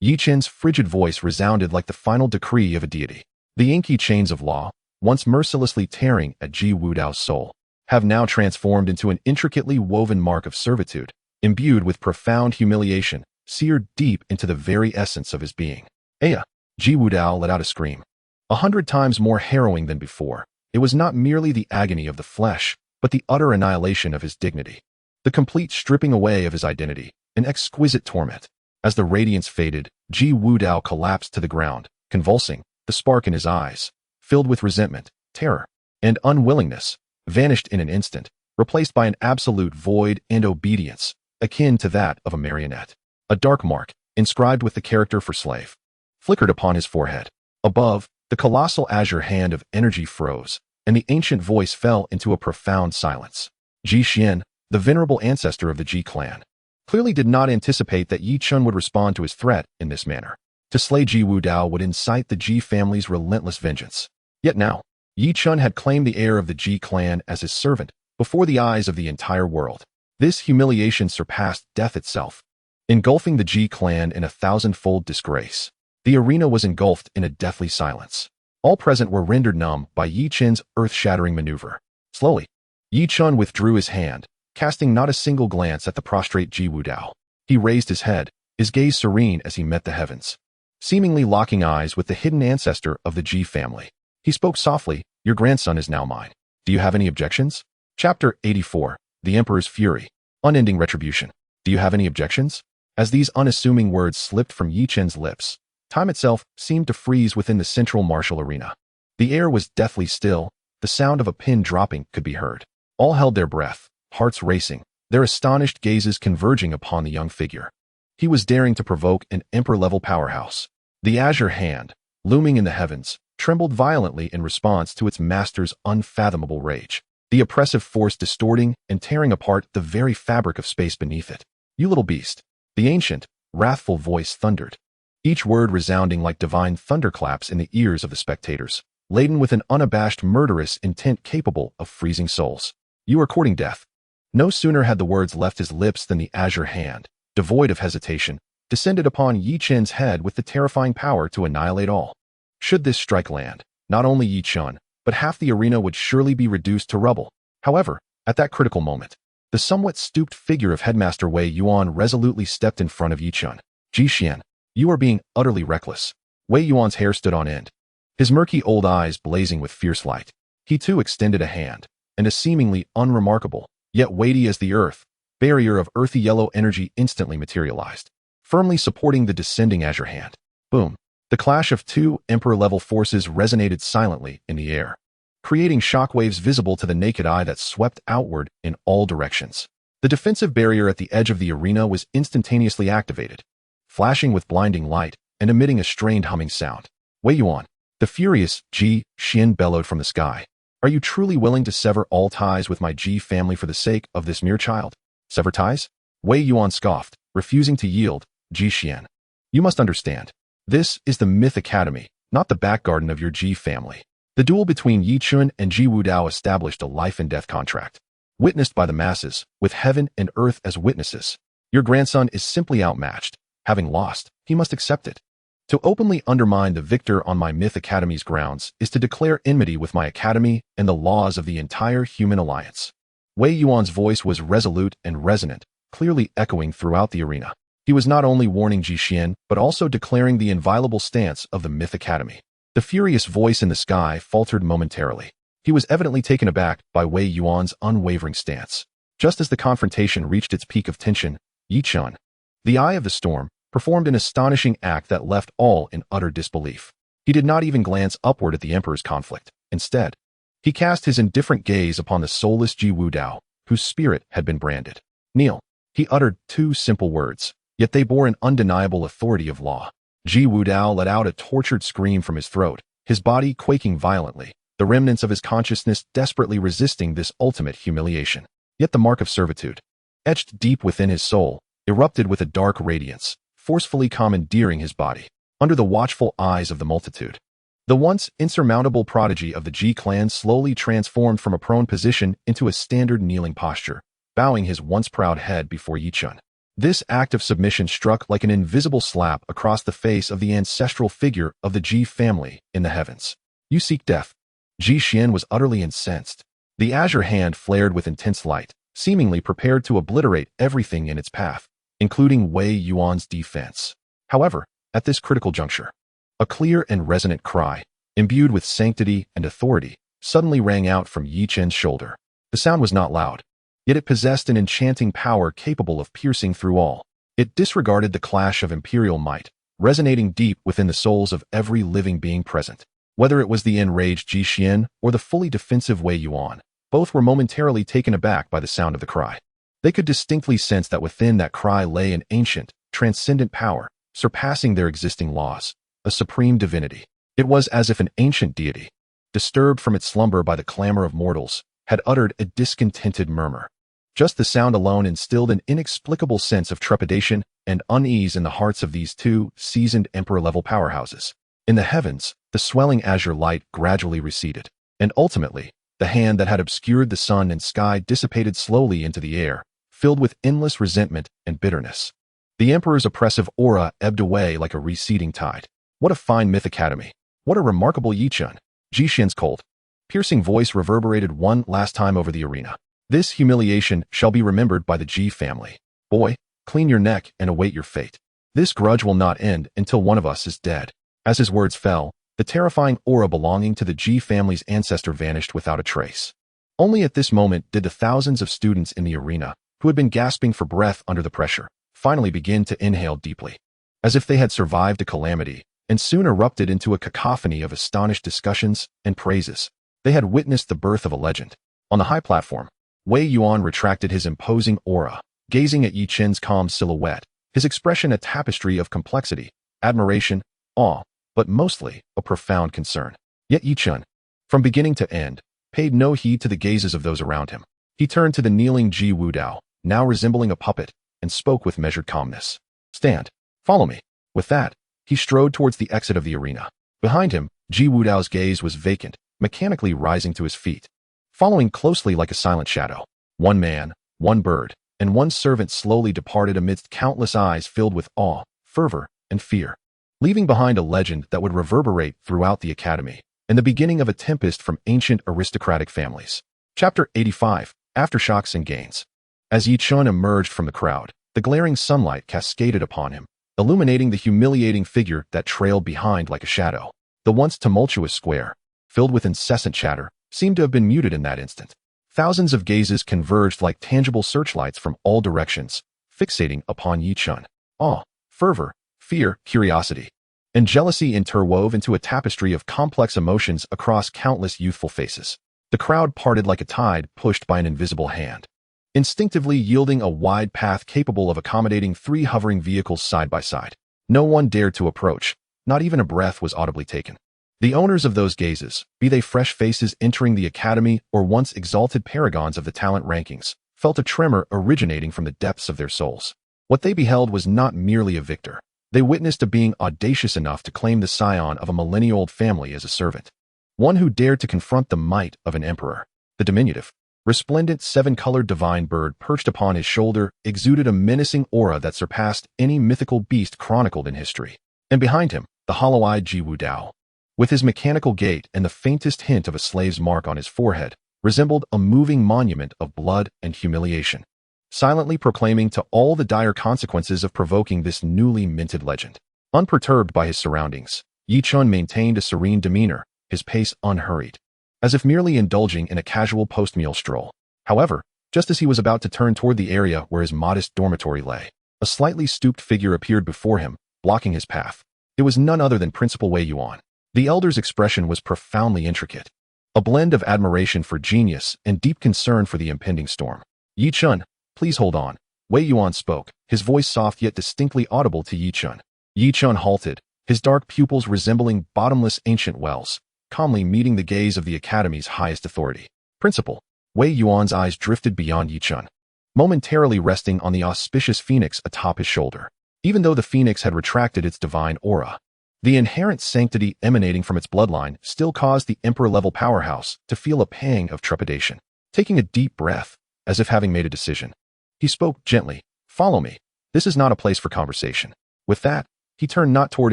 Speaker 1: Yichen's frigid voice resounded like the final decree of a deity. The inky chains of law, once mercilessly tearing at Ji Wudao's soul, have now transformed into an intricately woven mark of servitude, imbued with profound humiliation, seared deep into the very essence of his being. Aya! Ji Wudao let out a scream. 100 times more harrowing than before. It was not merely the agony of the flesh, but the utter annihilation of his dignity. The complete stripping away of his identity, an exquisite torment. As the radiance faded, Ji Wudao collapsed to the ground, convulsing, the spark in his eyes, filled with resentment, terror, and unwillingness, vanished in an instant, replaced by an absolute void and obedience, akin to that of a marionette. A dark mark, inscribed with the character for slave, flickered upon his forehead. Above, the colossal azure hand of energy froze, and the ancient voice fell into a profound silence. Ji Xian, the venerable ancestor of the Ji clan, clearly did not anticipate that Yi Chun would respond to his threat in this manner. To slay Ji Wudao would incite the Ji family's relentless vengeance. Yet now, Yi Chun had claimed the heir of the Ji clan as his servant before the eyes of the entire world. This humiliation surpassed death itself, engulfing the Ji clan in a thousandfold disgrace. The arena was engulfed in a deathly silence. All present were rendered numb by Yi Chen's earth-shattering maneuver. Slowly, Yi Chen withdrew his hand, casting not a single glance at the prostrate Ji Wudao. He raised his head, his gaze serene as he met the heavens, seemingly locking eyes with the hidden ancestor of the Ji family. He spoke softly, "Your grandson is now mine. Do you have any objections?" Chapter 84, The Emperor's Fury. Unending Retribution. Do you have any objections? As these unassuming words slipped from Yi Chen's lips, time itself seemed to freeze within the central martial arena. The air was deathly still, the sound of a pin dropping could be heard. All held their breath, hearts racing, their astonished gazes converging upon the young figure. He was daring to provoke an emperor-level powerhouse. The azure hand, looming in the heavens, trembled violently in response to its master's unfathomable rage, the oppressive force distorting and tearing apart the very fabric of space beneath it. "You little beast," the ancient, wrathful voice thundered, each word resounding like divine thunderclaps in the ears of the spectators, laden with an unabashed murderous intent capable of freezing souls. "You are courting death." No sooner had the words left his lips than the azure hand, devoid of hesitation, descended upon Yi Chen's head with the terrifying power to annihilate all. Should this strike land, not only Yi Chen, but half the arena would surely be reduced to rubble. However, at that critical moment, the somewhat stooped figure of Headmaster Wei Yuan resolutely stepped in front of Yi Chen. "Ji Xian, you are being utterly reckless." Wei Yuan's hair stood on end, his murky old eyes blazing with fierce light. He too extended a hand, and a seemingly unremarkable, yet weighty as the earth, barrier of earthy yellow energy instantly materialized, firmly supporting the descending azure hand. Boom! The clash of two emperor-level forces resonated silently in the air, creating shockwaves visible to the naked eye that swept outward in all directions. The defensive barrier at the edge of the arena was instantaneously activated, flashing with blinding light and emitting a strained humming sound. "Wei Yuan," the furious Ji Xian bellowed from the sky, "are you truly willing to sever all ties with my Ji family for the sake of this mere child?" "Sever ties?" Wei Yuan scoffed, refusing to yield. "Ji Xian, you must understand. This is the Myth Academy, not the back garden of your Ji family." The duel between Yi Chen and Ji Wudao established a life-and-death contract, witnessed by the masses, with heaven and earth as witnesses. Your grandson is simply outmatched. Having lost, he must accept it. To openly undermine the victor on my Myth Academy's grounds is to declare enmity with my academy and the laws of the entire human alliance. Wei Yuan's voice was resolute and resonant, clearly echoing throughout the arena. He was not only warning Ji Xian, but also declaring the inviolable stance of the Myth Academy. The furious voice in the sky faltered momentarily. He was evidently taken aback by Wei Yuan's unwavering stance. Just as the confrontation reached its peak of tension, Yi Chen, the eye of the storm, performed an astonishing act that left all in utter disbelief. He did not even glance upward at the Emperor's conflict. Instead, he cast his indifferent gaze upon the soulless Ji Wudao, whose spirit had been branded. "Kneel." He uttered two simple words, yet they bore an undeniable authority of law. Ji Wudao let out a tortured scream from his throat, his body quaking violently, the remnants of his consciousness desperately resisting this ultimate humiliation. Yet the mark of servitude, etched deep within his soul, erupted with a dark radiance, forcefully commandeering his body. Under the watchful eyes of the multitude, the once insurmountable prodigy of the Ji clan slowly transformed from a prone position into a standard kneeling posture, bowing his once proud head before Yi Chen. This act of submission struck like an invisible slap across the face of the ancestral figure of the Ji family in the heavens. "You seek death." Ji Xian was utterly incensed. The azure hand flared with intense light, seemingly prepared to obliterate everything in its path, including Wei Yuan's defense. However, at this critical juncture, a clear and resonant cry, imbued with sanctity and authority, suddenly rang out from Yi Chen's shoulder. The sound was not loud, yet it possessed an enchanting power capable of piercing through all. It disregarded the clash of imperial might, resonating deep within the souls of every living being present. Whether it was the enraged Ji Xian or the fully defensive Wei Yuan, both were momentarily taken aback by the sound of the cry. They could distinctly sense that within that cry lay an ancient, transcendent power, surpassing their existing laws, a supreme divinity. It was as if an ancient deity, disturbed from its slumber by the clamor of mortals, had uttered a discontented murmur. Just the sound alone instilled an inexplicable sense of trepidation and unease in the hearts of these two seasoned emperor-level powerhouses. In the heavens, the swelling azure light gradually receded, and ultimately, the hand that had obscured the sun and sky dissipated slowly into the air, filled with endless resentment and bitterness. The emperor's oppressive aura ebbed away like a receding tide. What a fine myth academy. What a remarkable Yichun. Jishin's cold, piercing voice reverberated one last time over the arena. This humiliation shall be remembered by the Ji family. Boy, clean your neck and await your fate. This grudge will not end until one of us is dead. As his words fell, the terrifying aura belonging to the Ji family's ancestor vanished without a trace. Only at this moment did the thousands of students in the arena, who had been gasping for breath under the pressure, finally begin to inhale deeply. As if they had survived a calamity, and soon erupted into a cacophony of astonished discussions and praises. They had witnessed the birth of a legend. On the high platform, Wei Yuan retracted his imposing aura, gazing at Yi Chen's calm silhouette, his expression a tapestry of complexity, admiration, awe, but mostly a profound concern. Yet Yi Chen, from beginning to end, paid no heed to the gazes of those around him. He turned to the kneeling Ji Wudao, now resembling a puppet, and spoke with measured calmness. Stand. Follow me. With that, he strode towards the exit of the arena. Behind him, Ji Wudao's gaze was vacant, mechanically rising to his feet. Following closely like a silent shadow, one man, one bird, and one servant slowly departed amidst countless eyes filled with awe, fervor, and fear, leaving behind a legend that would reverberate throughout the academy, and the beginning of a tempest from ancient aristocratic families. Chapter 85, Aftershocks and Gains. As Yi Chun emerged from the crowd, the glaring sunlight cascaded upon him, illuminating the humiliating figure that trailed behind like a shadow. The once tumultuous square, filled with incessant chatter, seemed to have been muted in that instant. Thousands of gazes converged like tangible searchlights from all directions, fixating upon Yi Chun. Awe, fervor, fear, curiosity, and jealousy interwove into a tapestry of complex emotions across countless youthful faces. The crowd parted like a tide pushed by an invisible hand, instinctively yielding a wide path capable of accommodating 3 hovering vehicles side by side. No one dared to approach, not even a breath was audibly taken. The owners of those gazes, be they fresh faces entering the academy or once exalted paragons of the talent rankings, felt a tremor originating from the depths of their souls. What they beheld was not merely a victor. They witnessed a being audacious enough to claim the scion of a millennia-old family as a servant. One who dared to confront the might of an emperor. The diminutive, resplendent 7-colored divine bird perched upon his shoulder exuded a menacing aura that surpassed any mythical beast chronicled in history. And behind him, the hollow-eyed Ji Wudao, with his mechanical gait and the faintest hint of a slave's mark on his forehead, resembled a moving monument of blood and humiliation, silently proclaiming to all the dire consequences of provoking this newly minted legend. Unperturbed by his surroundings, Yi Chun maintained a serene demeanor, his pace unhurried, as if merely indulging in a casual post-meal stroll. However, just as he was about to turn toward the area where his modest dormitory lay, a slightly stooped figure appeared before him, blocking his path. It was none other than Principal Wei Yuan. The elder's expression was profoundly intricate, a blend of admiration for genius and deep concern for the impending storm. Yi Chun, please hold on. Wei Yuan spoke, his voice soft yet distinctly audible to Yi Chun. Yi Chun halted, his dark pupils resembling bottomless ancient wells, calmly meeting the gaze of the academy's highest authority. Principal, Wei Yuan's eyes drifted beyond Yi Chun, momentarily resting on the auspicious phoenix atop his shoulder. Even though the phoenix had retracted its divine aura, the inherent sanctity emanating from its bloodline still caused the emperor-level powerhouse to feel a pang of trepidation. Taking a deep breath, as if having made a decision, he spoke gently, "Follow me. This is not a place for conversation." With that, he turned not toward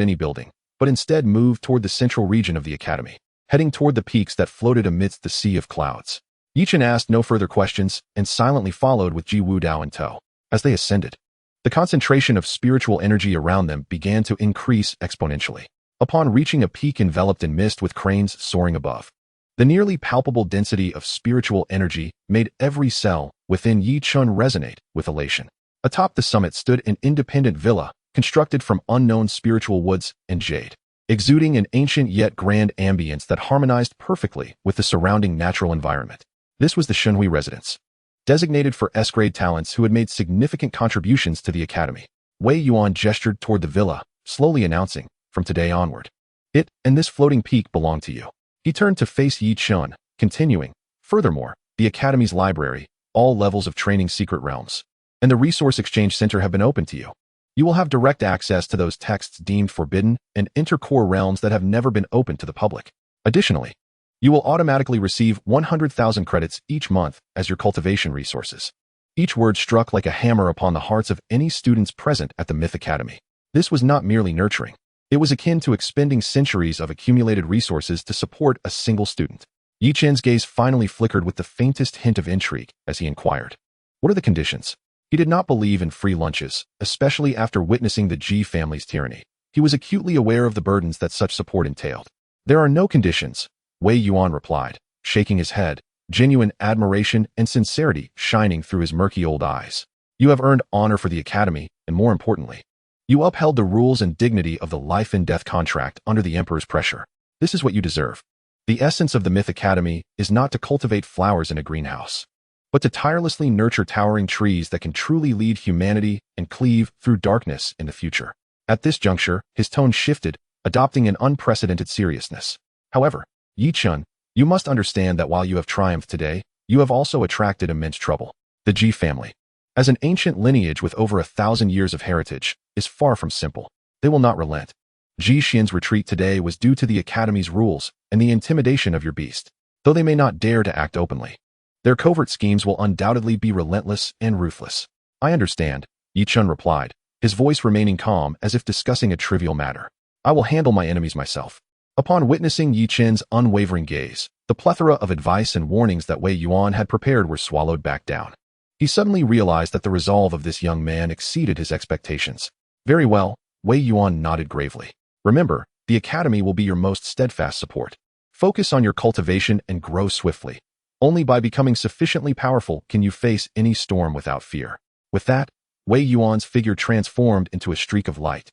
Speaker 1: any building, but instead moved toward the central region of the academy, heading toward the peaks that floated amidst the sea of clouds. Yi Chen asked no further questions and silently followed with Ji Wudao in tow. As they ascended, the concentration of spiritual energy around them began to increase exponentially. Upon reaching a peak enveloped in mist with cranes soaring above, the nearly palpable density of spiritual energy made every cell within Yi Chun resonate with elation. Atop the summit stood an independent villa, constructed from unknown spiritual woods and jade, exuding an ancient yet grand ambience that harmonized perfectly with the surrounding natural environment. This was the Shunhui residence, designated for S-grade talents who had made significant contributions to the academy. Wei Yuan gestured toward the villa, slowly announcing, "From today onward, it and this floating peak belong to you." He turned to face Yi Chun, continuing, "Furthermore, the academy's library, all levels of training secret realms, and the resource exchange center have been open to you. You will have direct access to those texts deemed forbidden and enter core realms that have never been open to the public. Additionally, you will automatically receive 100,000 credits each month as your cultivation resources." Each word struck like a hammer upon the hearts of any students present at the Myth Academy. This was not merely nurturing. It was akin to expending centuries of accumulated resources to support a single student. Yi Chen's gaze finally flickered with the faintest hint of intrigue as he inquired, "What are the conditions?" He did not believe in free lunches, especially after witnessing the Ji family's tyranny. He was acutely aware of the burdens that such support entailed. "There are no conditions," Wei Yuan replied, shaking his head, genuine admiration and sincerity shining through his murky old eyes. "You have earned honor for the academy, and more importantly, you upheld the rules and dignity of the life and death contract under the Emperor's pressure. This is what you deserve." The essence of the Myth Academy is not to cultivate flowers in a greenhouse, but to tirelessly nurture towering trees that can truly lead humanity and cleave through darkness in the future. At this juncture, his tone shifted, adopting an unprecedented seriousness. "However, Yi Chen, you must understand that while you have triumphed today, you have also attracted immense trouble. The Ji family, as an ancient lineage with over 1,000 years of heritage, is far from simple. They will not relent. Ji Xian's retreat today was due to the Academy's rules and the intimidation of your beast. Though they may not dare to act openly, their covert schemes will undoubtedly be relentless and ruthless." "I understand," Yi Chen replied, his voice remaining calm as if discussing a trivial matter. "I will handle my enemies myself." Upon witnessing Yi Chen's unwavering gaze, the plethora of advice and warnings that Wei Yuan had prepared were swallowed back down. He suddenly realized that the resolve of this young man exceeded his expectations. "Very well," Wei Yuan nodded gravely. "Remember, the Academy will be your most steadfast support. Focus on your cultivation and grow swiftly. Only by becoming sufficiently powerful can you face any storm without fear." With that, Wei Yuan's figure transformed into a streak of light,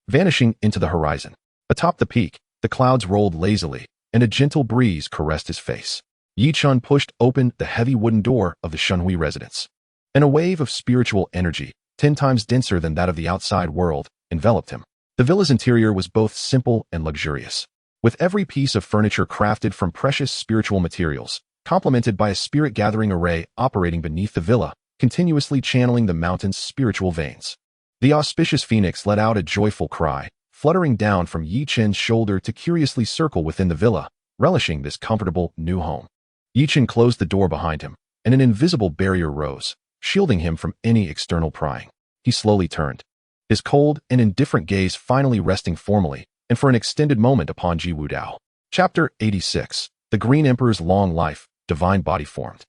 Speaker 1: vanishing into the horizon. Atop the peak, the clouds rolled lazily, and a gentle breeze caressed his face. Yi Chen pushed open the heavy wooden door of the Shunhui residence, and a wave of spiritual energy, 10 times denser than that of the outside world, enveloped him. The villa's interior was both simple and luxurious, with every piece of furniture crafted from precious spiritual materials, complemented by a spirit-gathering array operating beneath the villa, continuously channeling the mountain's spiritual veins. The auspicious phoenix let out a joyful cry, fluttering down from Yi Chen's shoulder to curiously circle within the villa, relishing this comfortable new home. Yi Chen closed the door behind him, and an invisible barrier rose, shielding him from any external prying. He slowly turned, his cold and indifferent gaze finally resting formally and for an extended moment upon Ji Wudao. Chapter 86. The Green Emperor's Long Life, Divine Body Formed.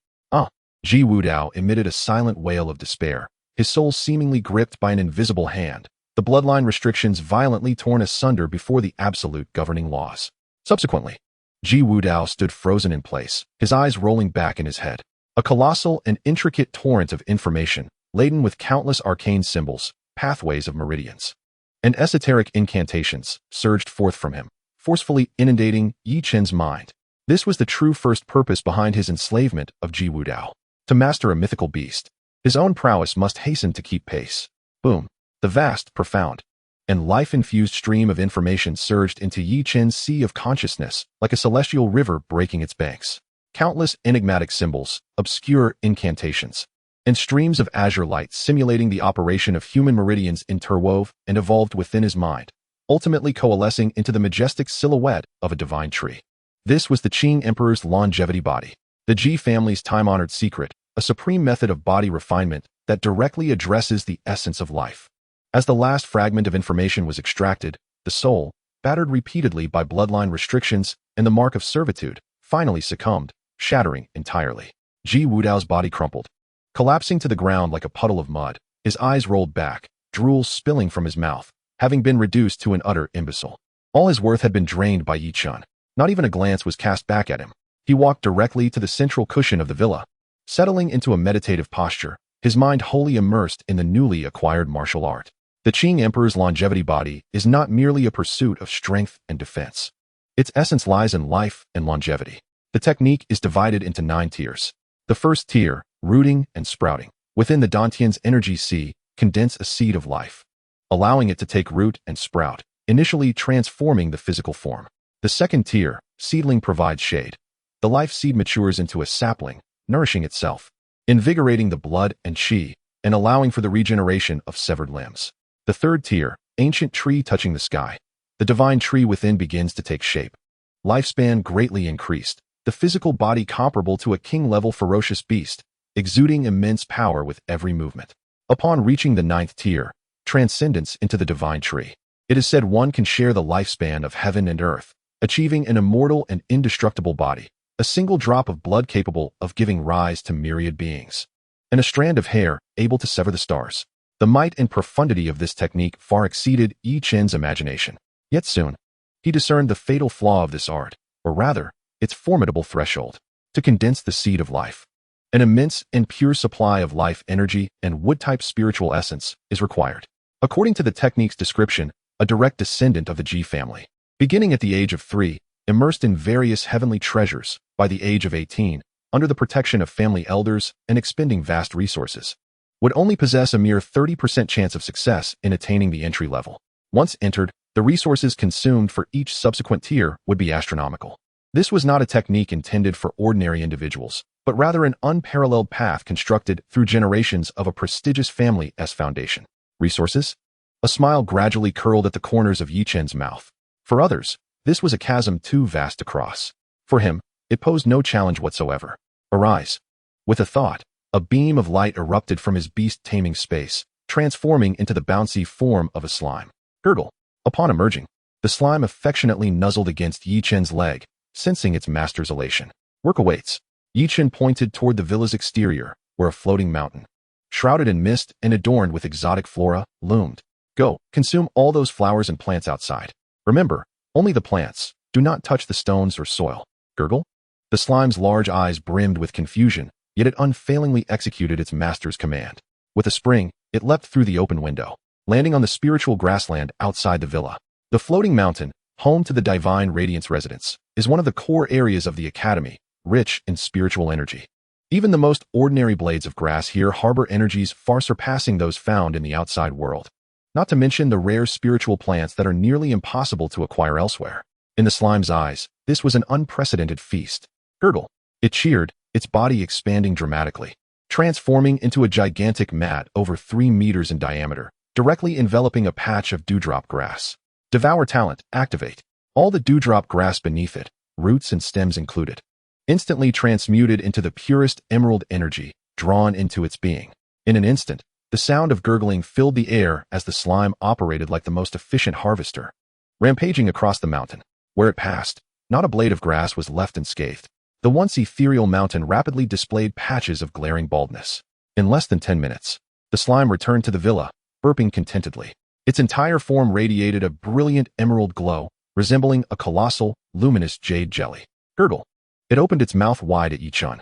Speaker 1: Ji Wudao emitted a silent wail of despair, his soul seemingly gripped by an invisible hand, the bloodline restrictions violently torn asunder before the absolute governing laws. Subsequently, Ji Wudao stood frozen in place, his eyes rolling back in his head. A colossal and intricate torrent of information, laden with countless arcane symbols, pathways of meridians, and esoteric incantations, surged forth from him, forcefully inundating Yi Chen's mind. This was the true first purpose behind his enslavement of Ji Wudao. To master a mythical beast, his own prowess must hasten to keep pace. Boom. The vast, profound, and life-infused stream of information surged into Yi Chen's sea of consciousness like a celestial river breaking its banks. Countless enigmatic symbols, obscure incantations, and streams of azure light simulating the operation of human meridians interwove and evolved within his mind, ultimately coalescing into the majestic silhouette of a divine tree. This was the Qing Emperor's longevity body, the Ji family's time-honored secret, a supreme method of body refinement that directly addresses the essence of life. As the last fragment of information was extracted, the soul, battered repeatedly by bloodline restrictions and the mark of servitude, finally succumbed, shattering entirely. Ji Wudao's body crumpled, collapsing to the ground like a puddle of mud, his eyes rolled back, drool spilling from his mouth, having been reduced to an utter imbecile. All his worth had been drained by Yi Chen. Not even a glance was cast back at him. He walked directly to the central cushion of the villa, settling into a meditative posture, his mind wholly immersed in the newly acquired martial art. The Qing Emperor's longevity body is not merely a pursuit of strength and defense. Its essence lies in life and longevity. The technique is divided into 9 tiers. The first tier, rooting and sprouting. Within the Dantian's energy sea, condense a seed of life, allowing it to take root and sprout, initially transforming the physical form. The second tier, seedling, provides shade. The life seed matures into a sapling, nourishing itself, invigorating the blood and qi, and allowing for the regeneration of severed limbs. The third tier, ancient tree touching the sky. The divine tree within begins to take shape. Lifespan greatly increased, the physical body comparable to a king-level ferocious beast, exuding immense power with every movement. Upon reaching the 9th tier, transcendence into the divine tree. It is said one can share the lifespan of heaven and earth, achieving an immortal and indestructible body, a single drop of blood capable of giving rise to myriad beings, and a strand of hair able to sever the stars. The might and profundity of this technique far exceeded Yi Chen's imagination. Yet soon, he discerned the fatal flaw of this art, or rather, its formidable threshold. To condense the seed of life, an immense and pure supply of life energy and wood-type spiritual essence is required. According to the technique's description, a direct descendant of the Ji family, beginning at the age of 3, immersed in various heavenly treasures, by the age of 18, under the protection of family elders and expending vast resources, would only possess a mere 30% chance of success in attaining the entry level. Once entered, the resources consumed for each subsequent tier would be astronomical. This was not a technique intended for ordinary individuals, but rather an unparalleled path constructed through generations of a prestigious family as foundation. Resources? A smile gradually curled at the corners of Yi Chen's mouth. For others, this was a chasm too vast to cross. For him, it posed no challenge whatsoever. Arise. With a thought, a beam of light erupted from his beast taming space, transforming into the bouncy form of a slime. Gurgle. Upon emerging, the slime affectionately nuzzled against Yi Chen's leg, sensing its master's elation. Work awaits. Yi Chen pointed toward the villa's exterior, where a floating mountain, shrouded in mist and adorned with exotic flora, loomed. Go, consume all those flowers and plants outside. Remember, only the plants. Do not touch the stones or soil. Gurgle. The slime's large eyes brimmed with confusion, yet it unfailingly executed its master's command. With a spring, it leapt through the open window, landing on the spiritual grassland outside the villa. The floating mountain, home to the Divine Radiance residence, is one of the core areas of the academy, rich in spiritual energy. Even the most ordinary blades of grass here harbor energies far surpassing those found in the outside world, not to mention the rare spiritual plants that are nearly impossible to acquire elsewhere. In the slime's eyes, this was an unprecedented feast. Gurgle. It cheered, its body expanding dramatically, transforming into a gigantic mat over 3 meters in diameter, directly enveloping a patch of dewdrop grass. Devour talent, activate. All the dewdrop grass beneath it, roots and stems included, instantly transmuted into the purest emerald energy, drawn into its being. In an instant, the sound of gurgling filled the air as the slime operated like the most efficient harvester, rampaging across the mountain. Where it passed, not a blade of grass was left unscathed. The once ethereal mountain rapidly displayed patches of glaring baldness. In less than 10 minutes, the slime returned to the villa, burping contentedly. Its entire form radiated a brilliant emerald glow, resembling a colossal, luminous jade jelly. Gurgle. It opened its mouth wide at Yi Chen.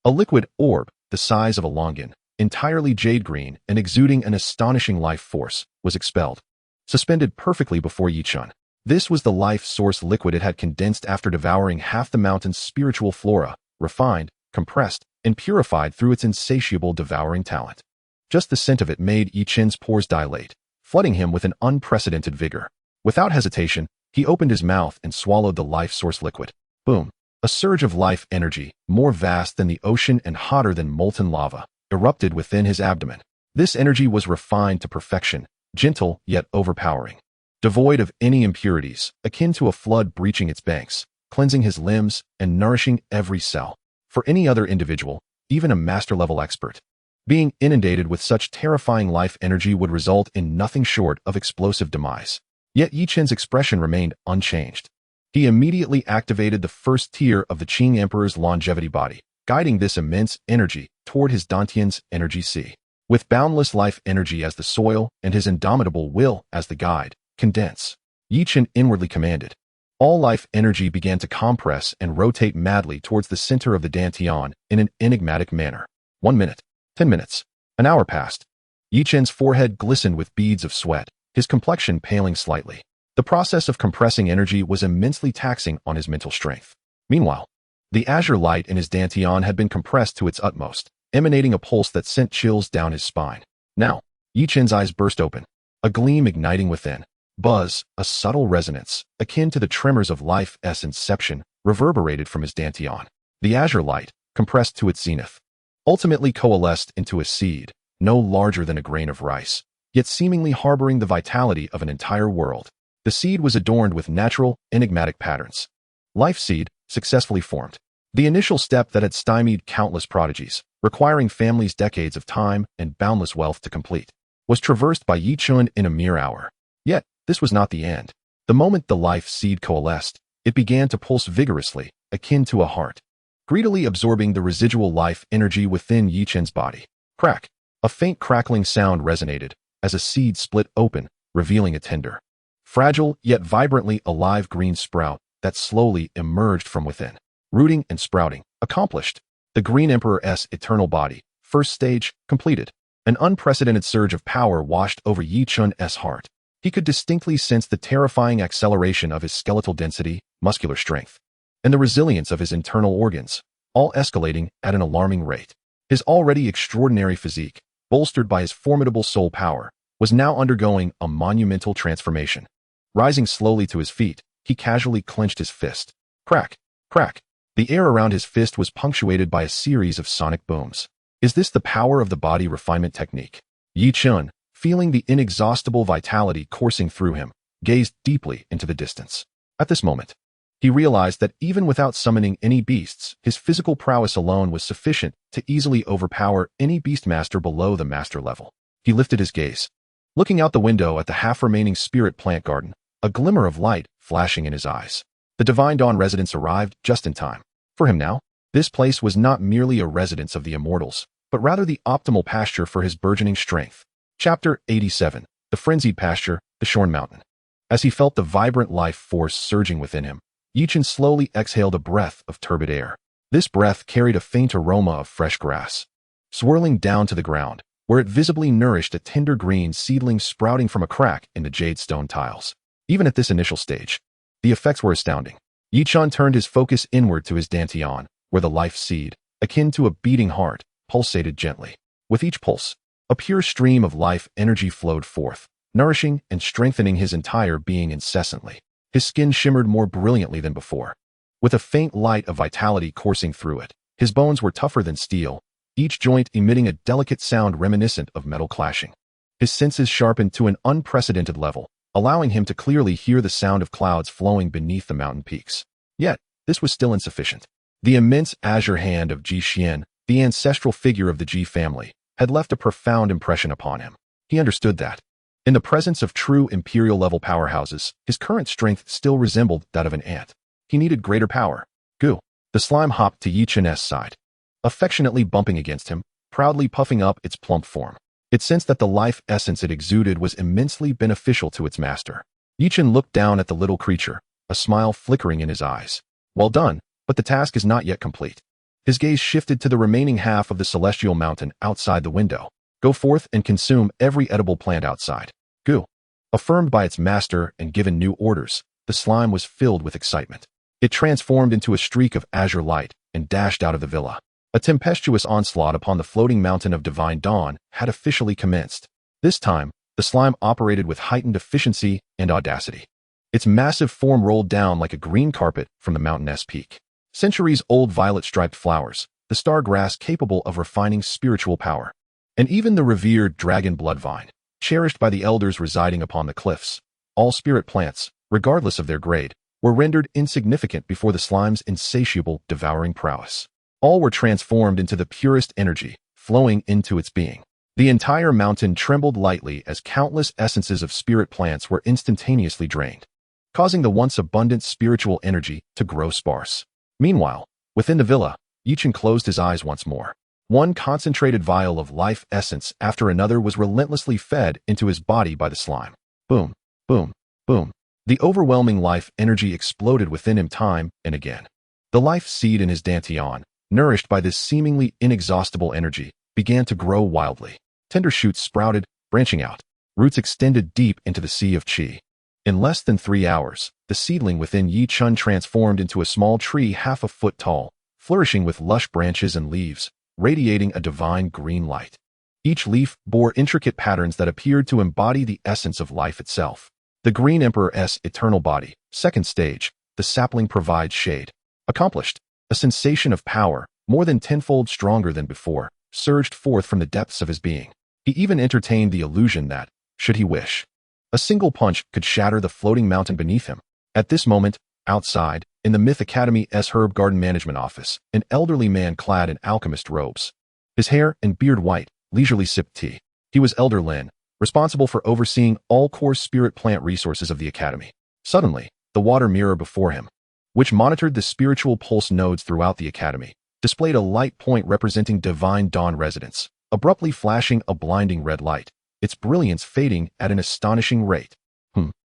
Speaker 1: A liquid orb, the size of a longan, entirely jade green and exuding an astonishing life force, was expelled, suspended perfectly before Yi Chen. This was the life source liquid it had condensed after devouring half the mountain's spiritual flora, refined, compressed, and purified through its insatiable devouring talent. Just the scent of it made Yi Chen's pores dilate, flooding him with an unprecedented vigor. Without hesitation, he opened his mouth and swallowed the life source liquid. Boom! A surge of life energy, more vast than the ocean and hotter than molten lava, erupted within his abdomen. This energy was refined to perfection, gentle yet overpowering, devoid of any impurities, akin to a flood breaching its banks, cleansing his limbs and nourishing every cell. For any other individual, even a master-level expert, being inundated with such terrifying life energy would result in nothing short of explosive demise. Yet Yi Chen's expression remained unchanged. He immediately activated the first tier of the Qing Emperor's longevity body, guiding this immense energy toward his Dantian's energy sea. With boundless life energy as the soil and his indomitable will as the guide, condense. Yi Chen inwardly commanded. All life energy began to compress and rotate madly towards the center of the Dantian in an enigmatic manner. 1 minute. 10 minutes. An hour passed. Yi Chen's forehead glistened with beads of sweat, his complexion paling slightly. The process of compressing energy was immensely taxing on his mental strength. Meanwhile, the azure light in his Dantian had been compressed to its utmost, emanating a pulse that sent chills down his spine. Now, Yi Chen's eyes burst open, a gleam igniting within. Buzz, a subtle resonance, akin to the tremors of life's inception, reverberated from his Dantian. The azure light, compressed to its zenith, ultimately coalesced into a seed, no larger than a grain of rice, yet seemingly harboring the vitality of an entire world. The seed was adorned with natural, enigmatic patterns. Life seed, successfully formed. The initial step that had stymied countless prodigies, requiring families decades of time and boundless wealth to complete, was traversed by Yi Chen in a mere hour. Yet, this was not the end. The moment the life seed coalesced, it began to pulse vigorously, akin to a heart, greedily absorbing the residual life energy within Yichen's body. Crack! A faint crackling sound resonated as a seed split open, revealing a tender, fragile yet vibrantly alive green sprout that slowly emerged from within. Rooting and sprouting, accomplished. The Green Emperor's eternal body, first stage, completed. An unprecedented surge of power washed over Yichen's heart. He could distinctly sense the terrifying acceleration of his skeletal density, muscular strength, and the resilience of his internal organs, all escalating at an alarming rate. His already extraordinary physique, bolstered by his formidable soul power, was now undergoing a monumental transformation. Rising slowly to his feet, he casually clenched his fist. Crack! Crack! The air around his fist was punctuated by a series of sonic booms. Is this the power of the body refinement technique? Yichen, feeling the inexhaustible vitality coursing through him, gazed deeply into the distance. At this moment, he realized that even without summoning any beasts, his physical prowess alone was sufficient to easily overpower any beastmaster below the master level. He lifted his gaze, looking out the window at the half-remaining spirit plant garden, a glimmer of light flashing in his eyes. The Divine Dawn residence arrived just in time. For him now, this place was not merely a residence of the immortals, but rather the optimal pasture for his burgeoning strength. Chapter 87. The Frenzied Pasture, the Shorn Mountain. As he felt the vibrant life force surging within him, Yichen slowly exhaled a breath of turbid air. This breath carried a faint aroma of fresh grass, swirling down to the ground, where it visibly nourished a tender green seedling sprouting from a crack in the jade stone tiles. Even at this initial stage, the effects were astounding. Yichen turned his focus inward to his dantian, where the life seed, akin to a beating heart, pulsated gently. With each pulse, a pure stream of life energy flowed forth, nourishing and strengthening his entire being incessantly. His skin shimmered more brilliantly than before, with a faint light of vitality coursing through it. His bones were tougher than steel, each joint emitting a delicate sound reminiscent of metal clashing. His senses sharpened to an unprecedented level, allowing him to clearly hear the sound of clouds flowing beneath the mountain peaks. Yet, this was still insufficient. The immense azure hand of Ji Xian, the ancestral figure of the Ji family, had left a profound impression upon him. He understood that, in the presence of true imperial-level powerhouses, his current strength still resembled that of an ant. He needed greater power. Goo! The slime hopped to Yichen's side, affectionately bumping against him, proudly puffing up its plump form. It sensed that the life essence it exuded was immensely beneficial to its master. Yichen looked down at the little creature, a smile flickering in his eyes. Well done, but the task is not yet complete. His gaze shifted to the remaining half of the celestial mountain outside the window. Go forth and consume every edible plant outside. Goo! Affirmed by its master and given new orders, the slime was filled with excitement. It transformed into a streak of azure light and dashed out of the villa. A tempestuous onslaught upon the floating mountain of Divine Dawn had officially commenced. This time, the slime operated with heightened efficiency and audacity. Its massive form rolled down like a green carpet from the mountain's peak. Centuries-old violet-striped flowers, the star grass capable of refining spiritual power, and even the revered dragon bloodvine, cherished by the elders residing upon the cliffs. All spirit plants, regardless of their grade, were rendered insignificant before the slime's insatiable, devouring prowess. All were transformed into the purest energy, flowing into its being. The entire mountain trembled lightly as countless essences of spirit plants were instantaneously drained, causing the once abundant spiritual energy to grow sparse. Meanwhile, within the villa, Yichen closed his eyes once more. One concentrated vial of life essence after another was relentlessly fed into his body by the slime. Boom, boom, boom. The overwhelming life energy exploded within him time and again. The life seed in his dantian, nourished by this seemingly inexhaustible energy, began to grow wildly. Tender shoots sprouted, branching out. Roots extended deep into the sea of qi. In less than 3 hours, the seedling within Yichen transformed into a small tree half a foot tall, flourishing with lush branches and leaves, radiating a divine green light. Each leaf bore intricate patterns that appeared to embody the essence of life itself. The Green Emperor's eternal body, second stage, the sapling provides shade. Accomplished. A sensation of power, more than tenfold stronger than before, surged forth from the depths of his being. He even entertained the illusion that, should he wish, a single punch could shatter the floating mountain beneath him. At this moment, outside, in the Myth Academy's herb garden management office, an elderly man clad in alchemist robes, his hair and beard white, leisurely sipped tea. He was Elder Lin, responsible for overseeing all core spirit plant resources of the academy. Suddenly, the water mirror before him, which monitored the spiritual pulse nodes throughout the academy, displayed a light point representing divine dawn residents, abruptly flashing a blinding red light, its brilliance fading at an astonishing rate.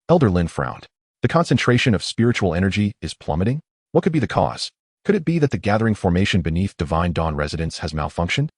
Speaker 1: Elder Lin frowned. The concentration of spiritual energy is plummeting? What could be the cause? Could it be that the gathering formation beneath Divine Dawn Residence has malfunctioned?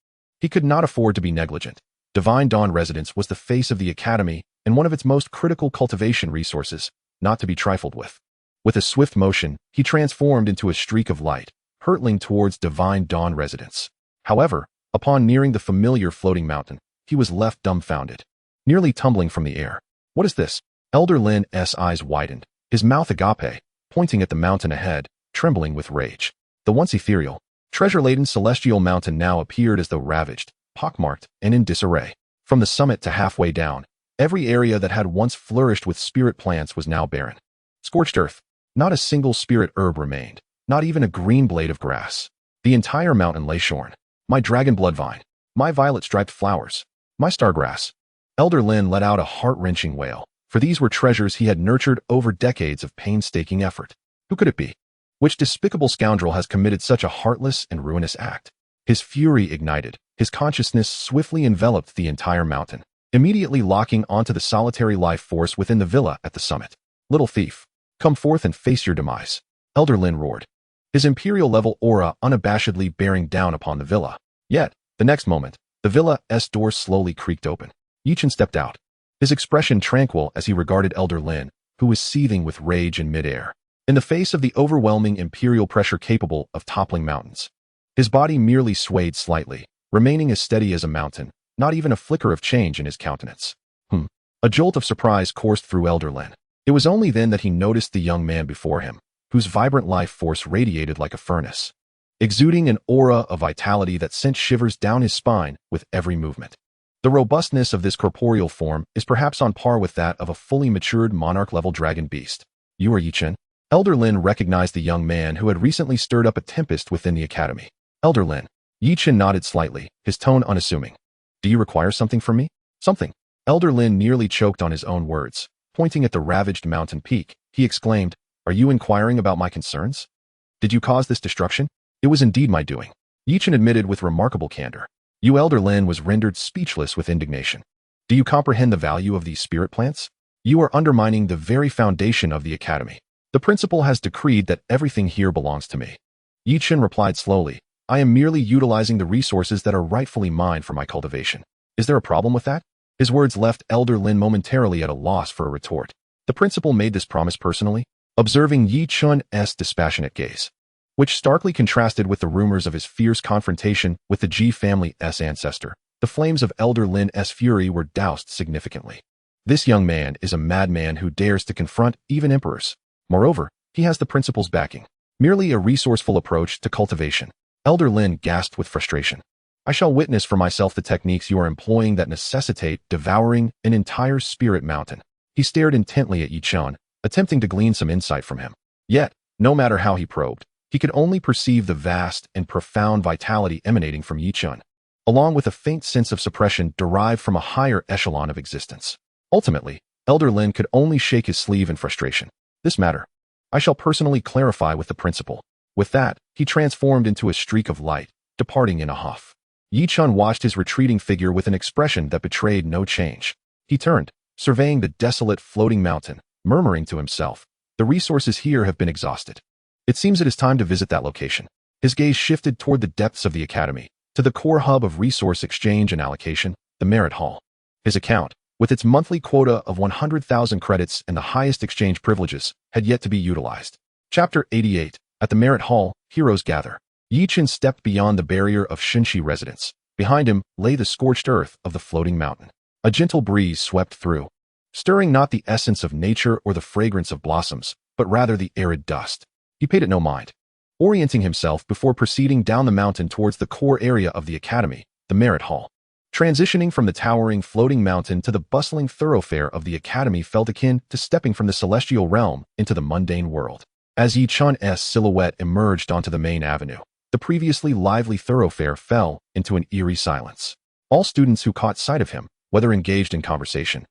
Speaker 1: He could not afford to be negligent. Divine Dawn Residence was the face of the academy and one of its most critical cultivation resources, not to be trifled with. With a swift motion, he transformed into a streak of light, hurtling towards Divine Dawn Residence. However, upon nearing the familiar floating mountain, he was left dumbfounded, nearly tumbling from the air. What is this? Elder Lin's eyes widened, his mouth agape, pointing at the mountain ahead, trembling with rage. The once ethereal, treasure-laden celestial mountain now appeared as though ravaged, pockmarked, and in disarray. From the summit to halfway down, every area that had once flourished with spirit plants was now barren. Scorched earth. Not a single spirit herb remained, not even a green blade of grass. The entire mountain lay shorn. My dragon blood vine, my violet-striped flowers, my stargrass. Elder Lin let out a heart-wrenching wail, for these were treasures he had nurtured over decades of painstaking effort. Who could it be? Which despicable scoundrel has committed such a heartless and ruinous act? His fury ignited, his consciousness swiftly enveloped the entire mountain, immediately locking onto the solitary life force within the villa at the summit. Little thief, come forth and face your demise, Elder Lin roared, his imperial-level aura unabashedly bearing down upon the villa. Yet, the next moment, the villa's door slowly creaked open. Yichin stepped out, his expression tranquil as he regarded Elder Lin, who was seething with rage in midair, in the face of the overwhelming imperial pressure capable of toppling mountains. His body merely swayed slightly, remaining as steady as a mountain, not even a flicker of change in his countenance. A jolt of surprise coursed through Elder Lin. It was only then that he noticed the young man before him, whose vibrant life force radiated like a furnace, exuding an aura of vitality that sent shivers down his spine with every movement. The robustness of this corporeal form is perhaps on par with that of a fully matured monarch-level dragon beast. You are Yichin? Elder Lin recognized the young man who had recently stirred up a tempest within the academy. Elder Lin. Yichin nodded slightly, his tone unassuming. Do you require something from me? Something. Elder Lin nearly choked on his own words. Pointing at the ravaged mountain peak, he exclaimed, Are you inquiring about my concerns? Did you cause this destruction? It was indeed my doing. Yichin admitted with remarkable candor. You Elder Lin was rendered speechless with indignation. Do you comprehend the value of these spirit plants? You are undermining the very foundation of the academy. The principal has decreed that everything here belongs to me. Yichin replied slowly, I am merely utilizing the resources that are rightfully mine for my cultivation. Is there a problem with that? His words left Elder Lin momentarily at a loss for a retort. The principal made this promise personally, observing Yichin's dispassionate gaze, which starkly contrasted with the rumors of his fierce confrontation with the Ji family's ancestor. The flames of Elder Lin's fury were doused significantly. This young man is a madman who dares to confront even emperors. Moreover, he has the principal's backing. Merely a resourceful approach to cultivation. Elder Lin gasped with frustration. I shall witness for myself the techniques you are employing that necessitate devouring an entire spirit mountain. He stared intently at Yichin, attempting to glean some insight from him. Yet, no matter how he probed, he could only perceive the vast and profound vitality emanating from Yichin, along with a faint sense of suppression derived from a higher echelon of existence. Ultimately, Elder Lin could only shake his sleeve in frustration. This matter, I shall personally clarify with the principal. With that, he transformed into a streak of light, departing in a huff. Yichin watched his retreating figure with an expression that betrayed no change. He turned, surveying the desolate floating mountain, murmuring to himself, the resources here have been exhausted. It seems it is time to visit that location. His gaze shifted toward the depths of the academy, to the core hub of resource exchange and allocation, the Merit Hall. His account, with its monthly quota of 100,000 credits and the highest exchange privileges, had yet to be utilized. Chapter 88. At the Merit Hall, heroes gather. Yichin stepped beyond the barrier of Shinshi residence. Behind him lay the scorched earth of the floating mountain. A gentle breeze swept through, stirring not the essence of nature or the fragrance of blossoms, but rather the arid dust. He paid it no mind, orienting himself before proceeding down the mountain towards the core area of the academy, the Merit Hall. Transitioning from the towering floating mountain to the bustling thoroughfare of the academy felt akin to stepping from the celestial realm into the mundane world. As Yichin's silhouette emerged onto the main avenue, the previously lively thoroughfare fell into an eerie silence. All students who caught sight of him, whether engaged in conversation,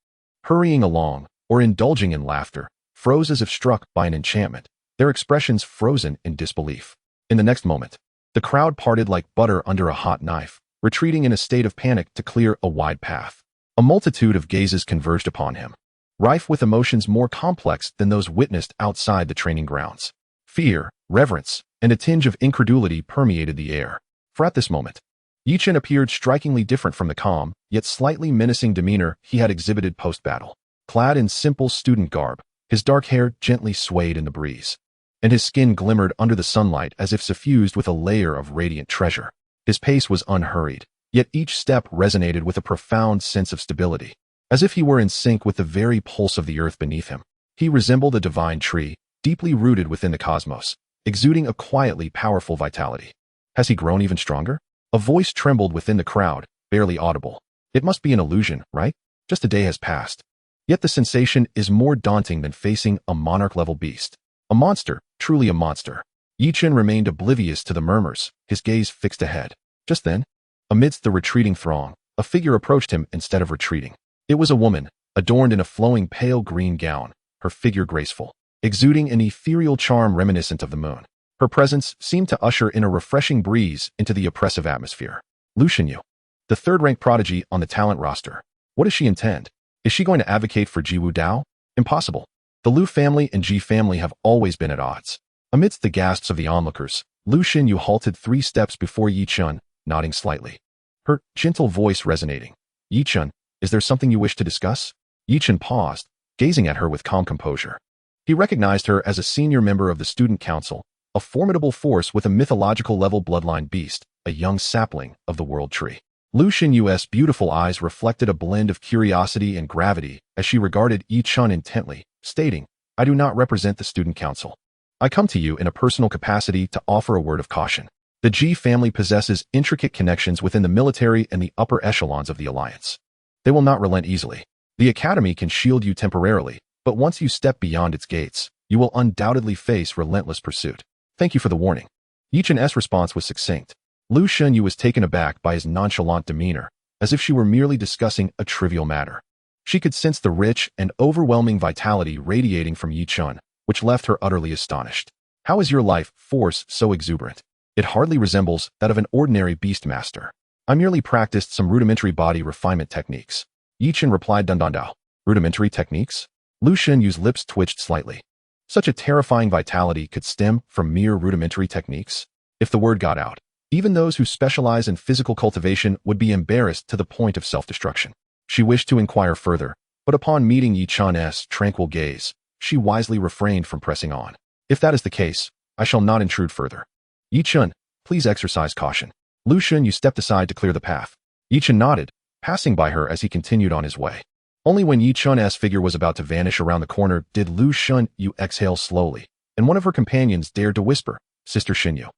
Speaker 1: hurrying along, or indulging in laughter, froze as if struck by an enchantment, their expressions frozen in disbelief. In the next moment, the crowd parted like butter under a hot knife, retreating in a state of panic to clear a wide path. A multitude of gazes converged upon him, rife with emotions more complex than those witnessed outside the training grounds. Fear, reverence, and a tinge of incredulity permeated the air. For at this moment, Yichen appeared strikingly different from the calm, yet slightly menacing demeanor he had exhibited post-battle. Clad in simple student garb, his dark hair gently swayed in the breeze, and his skin glimmered under the sunlight as if suffused with a layer of radiant treasure. His pace was unhurried, yet each step resonated with a profound sense of stability, as if he were in sync with the very pulse of the earth beneath him. He resembled a divine tree, deeply rooted within the cosmos, exuding a quietly powerful vitality. Has he grown even stronger? A voice trembled within the crowd, barely audible. It must be an illusion, right? Just a day has passed. Yet the sensation is more daunting than facing a monarch-level beast. A monster, truly a monster. Yichen remained oblivious to the murmurs, his gaze fixed ahead. Just then, amidst the retreating throng, a figure approached him instead of retreating. It was a woman, adorned in a flowing pale green gown, her figure graceful, exuding an ethereal charm reminiscent of the moon. Her presence seemed to usher in a refreshing breeze into the oppressive atmosphere. Lu Xinyu, the third-ranked prodigy on the talent roster. What does she intend? Is she going to advocate for Jiwu Dao? Impossible. The Lu family and Ji family have always been at odds. Amidst the gasps of the onlookers, Lu Xinyu halted 3 steps before Yichen, nodding slightly. Her gentle voice resonating. Yichen, is there something you wish to discuss? Yichen paused, gazing at her with calm composure. He recognized her as a senior member of the student council, a formidable force with a mythological-level bloodline beast, a young sapling of the world tree. Lu Xinyu's beautiful eyes reflected a blend of curiosity and gravity as she regarded Yichen intently, stating, I do not represent the student council. I come to you in a personal capacity to offer a word of caution. The Ji family possesses intricate connections within the military and the upper echelons of the alliance. They will not relent easily. The academy can shield you temporarily, but once you step beyond its gates, you will undoubtedly face relentless pursuit. Thank you for the warning. Yichen's response was succinct. Lu Xinyu was taken aback by his nonchalant demeanor, as if she were merely discussing a trivial matter. She could sense the rich and overwhelming vitality radiating from Yichen, which left her utterly astonished. How is your life force so exuberant? It hardly resembles that of an ordinary beastmaster. I merely practiced some rudimentary body refinement techniques. Yichen replied dundandao. Rudimentary techniques? Lu Xinyu's lips twitched slightly. Such a terrifying vitality could stem from mere rudimentary techniques? If the word got out, even those who specialize in physical cultivation would be embarrassed to the point of self-destruction. She wished to inquire further, but upon meeting Yichen's tranquil gaze, she wisely refrained from pressing on. If that is the case, I shall not intrude further. Yichen, please exercise caution. Lu Xinyu stepped aside to clear the path. Yichen nodded, passing by her as he continued on his way. Only when Yichen's figure was about to vanish around the corner did Lu Xinyu exhale slowly, and one of her companions dared to whisper, Sister Xinyu,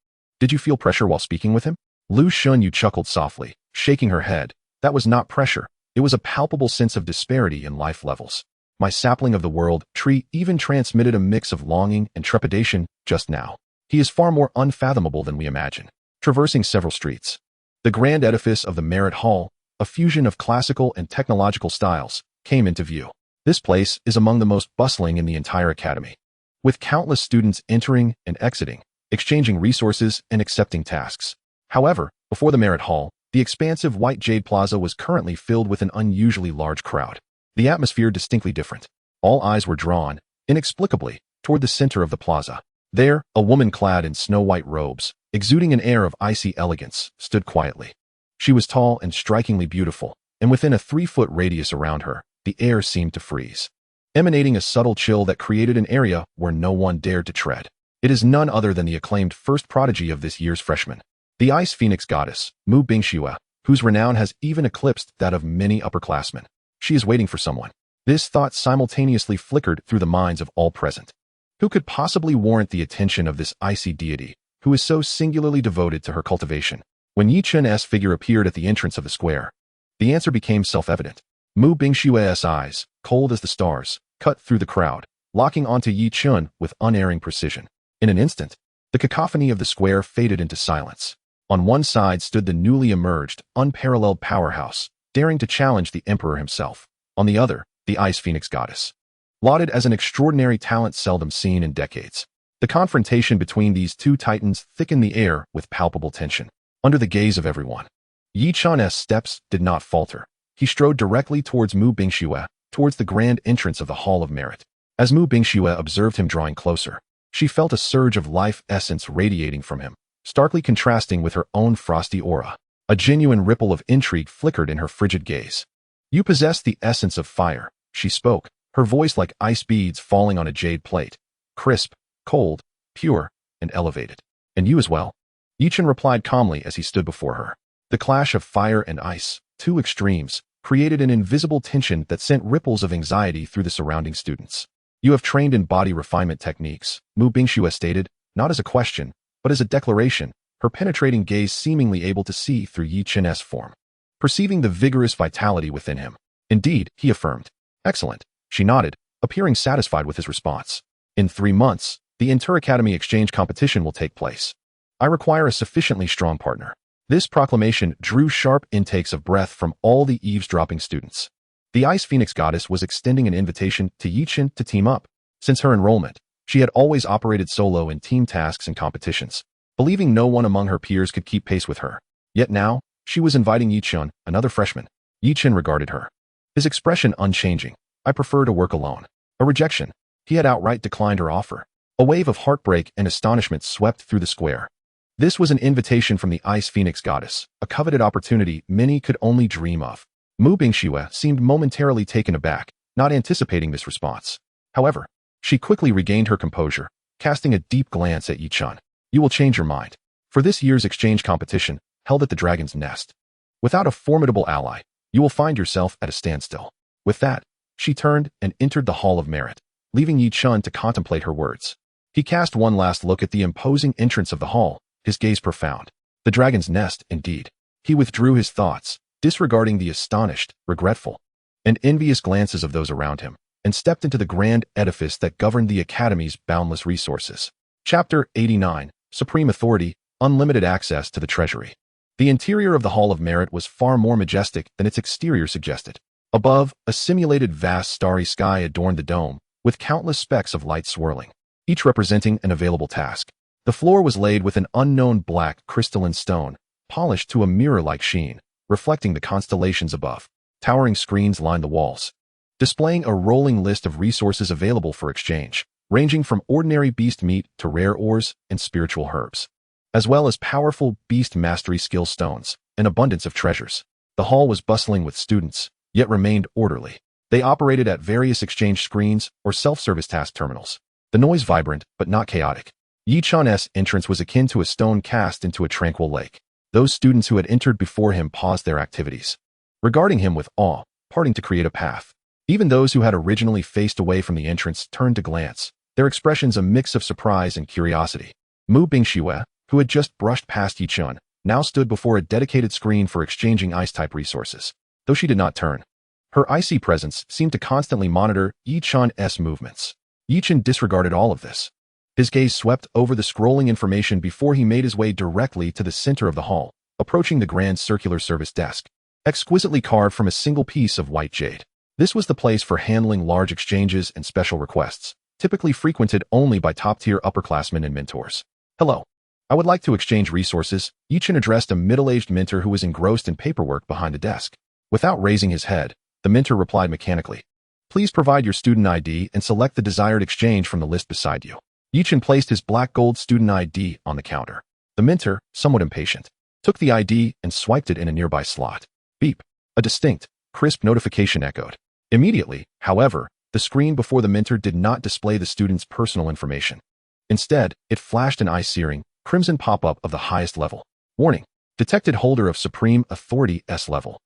Speaker 1: did you feel pressure while speaking with him? Lu Xinyu chuckled softly, shaking her head. That was not pressure. It was a palpable sense of disparity in life levels. My sapling of the world tree even transmitted a mix of longing and trepidation just now. He is far more unfathomable than we imagine. Traversing several streets, the grand edifice of the Merit Hall, a fusion of classical and technological styles, came into view. This place is among the most bustling in the entire academy, with countless students entering and exiting, exchanging resources and accepting tasks. However, before the Merit Hall, the expansive White Jade Plaza was currently filled with an unusually large crowd. The atmosphere distinctly different. All eyes were drawn, inexplicably, toward the center of the plaza. There, a woman clad in snow-white robes, exuding an air of icy elegance, stood quietly. She was tall and strikingly beautiful, and within a 3-foot radius around her, the air seemed to freeze, emanating a subtle chill that created an area where no one dared to tread. It is none other than the acclaimed first prodigy of this year's freshman, the Ice Phoenix goddess, Mu Bingxue, whose renown has even eclipsed that of many upperclassmen. She is waiting for someone. This thought simultaneously flickered through the minds of all present. Who could possibly warrant the attention of this icy deity, who is so singularly devoted to her cultivation? When Yichen's figure appeared at the entrance of the square, the answer became self-evident. Mu Bingxue's eyes, cold as the stars, cut through the crowd, locking onto Yichen with unerring precision. In an instant, the cacophony of the square faded into silence. On one side stood the newly emerged, unparalleled powerhouse, daring to challenge the Emperor himself. On the other, the Ice Phoenix Goddess, lauded as an extraordinary talent seldom seen in decades. The confrontation between these two titans thickened the air with palpable tension. Under the gaze of everyone, Yi Chan's steps did not falter. He strode directly towards Mu Bingxue, towards the grand entrance of the Hall of Merit. As Mu Bingxue observed him drawing closer, she felt a surge of life essence radiating from him, starkly contrasting with her own frosty aura. A genuine ripple of intrigue flickered in her frigid gaze. "You possess the essence of fire," she spoke, her voice like ice beads falling on a jade plate, crisp, cold, pure, and elevated. "And you as well," Yichen replied calmly as he stood before her. The clash of fire and ice, two extremes, created an invisible tension that sent ripples of anxiety through the surrounding students. "You have trained in body refinement techniques," Mu Bingxue stated, not as a question, but as a declaration, her penetrating gaze seemingly able to see through Yi Chen's form, perceiving the vigorous vitality within him. "Indeed," he affirmed. "Excellent," she nodded, appearing satisfied with his response. "In 3 months, the Inter-Academy exchange competition will take place. I require a sufficiently strong partner." This proclamation drew sharp intakes of breath from all the eavesdropping students. The Ice Phoenix Goddess was extending an invitation to Yi Chen to team up. Since her enrollment, she had always operated solo in team tasks and competitions, believing no one among her peers could keep pace with her. Yet now, she was inviting Yi Chen, another freshman. Yi Chen regarded her, his expression unchanging. "I prefer to work alone." A rejection. He had outright declined her offer. A wave of heartbreak and astonishment swept through the square. This was an invitation from the Ice Phoenix Goddess, a coveted opportunity many could only dream of. Mu Bingxue seemed momentarily taken aback, not anticipating this response. However, she quickly regained her composure, casting a deep glance at Yi Chen. "You will change your mind. For this year's exchange competition, held at the Dragon's Nest, without a formidable ally, you will find yourself at a standstill." With that, she turned and entered the Hall of Merit, leaving Yi Chen to contemplate her words. He cast one last look at the imposing entrance of the hall, his gaze profound. The Dragon's Nest, indeed. He withdrew his thoughts, disregarding the astonished, regretful, and envious glances of those around him, and stepped into the grand edifice that governed the Academy's boundless resources. Chapter 89, Supreme Authority, Unlimited Access to the Treasury. The interior of the Hall of Merit was far more majestic than its exterior suggested. Above, a simulated vast starry sky adorned the dome, with countless specks of light swirling, each representing an available task. The floor was laid with an unknown black crystalline stone, polished to a mirror-like sheen, reflecting the constellations above. Towering screens lined the walls, displaying a rolling list of resources available for exchange, ranging from ordinary beast meat to rare ores and spiritual herbs, as well as powerful beast mastery skill stones, an abundance of treasures. The hall was bustling with students, yet remained orderly. They operated at various exchange screens or self-service task terminals. The noise vibrant, but not chaotic. Yi Chan's entrance was akin to a stone cast into a tranquil lake. Those students who had entered before him paused their activities, regarding him with awe, parting to create a path. Even those who had originally faced away from the entrance turned to glance, their expressions a mix of surprise and curiosity. Mu Bingxue, who had just brushed past Yi Chen, now stood before a dedicated screen for exchanging ice-type resources. Though she did not turn, her icy presence seemed to constantly monitor Yi Chen's movements. Yi Chen disregarded all of this. His gaze swept over the scrolling information before he made his way directly to the center of the hall, approaching the grand circular service desk, exquisitely carved from a single piece of white jade. This was the place for handling large exchanges and special requests, typically frequented only by top-tier upperclassmen and mentors. "Hello. I would like to exchange resources," Yi Chen addressed a middle-aged mentor who was engrossed in paperwork behind the desk. Without raising his head, the mentor replied mechanically, "Please provide your student ID and select the desired exchange from the list beside you." Yi Chen placed his black gold student ID on the counter. The mentor, somewhat impatient, took the ID and swiped it in a nearby slot. Beep. A distinct, crisp notification echoed. Immediately, however, the screen before the mentor did not display the student's personal information. Instead, it flashed an eye-searing, crimson pop-up of the highest level. Warning. Detected holder of Supreme Authority S level.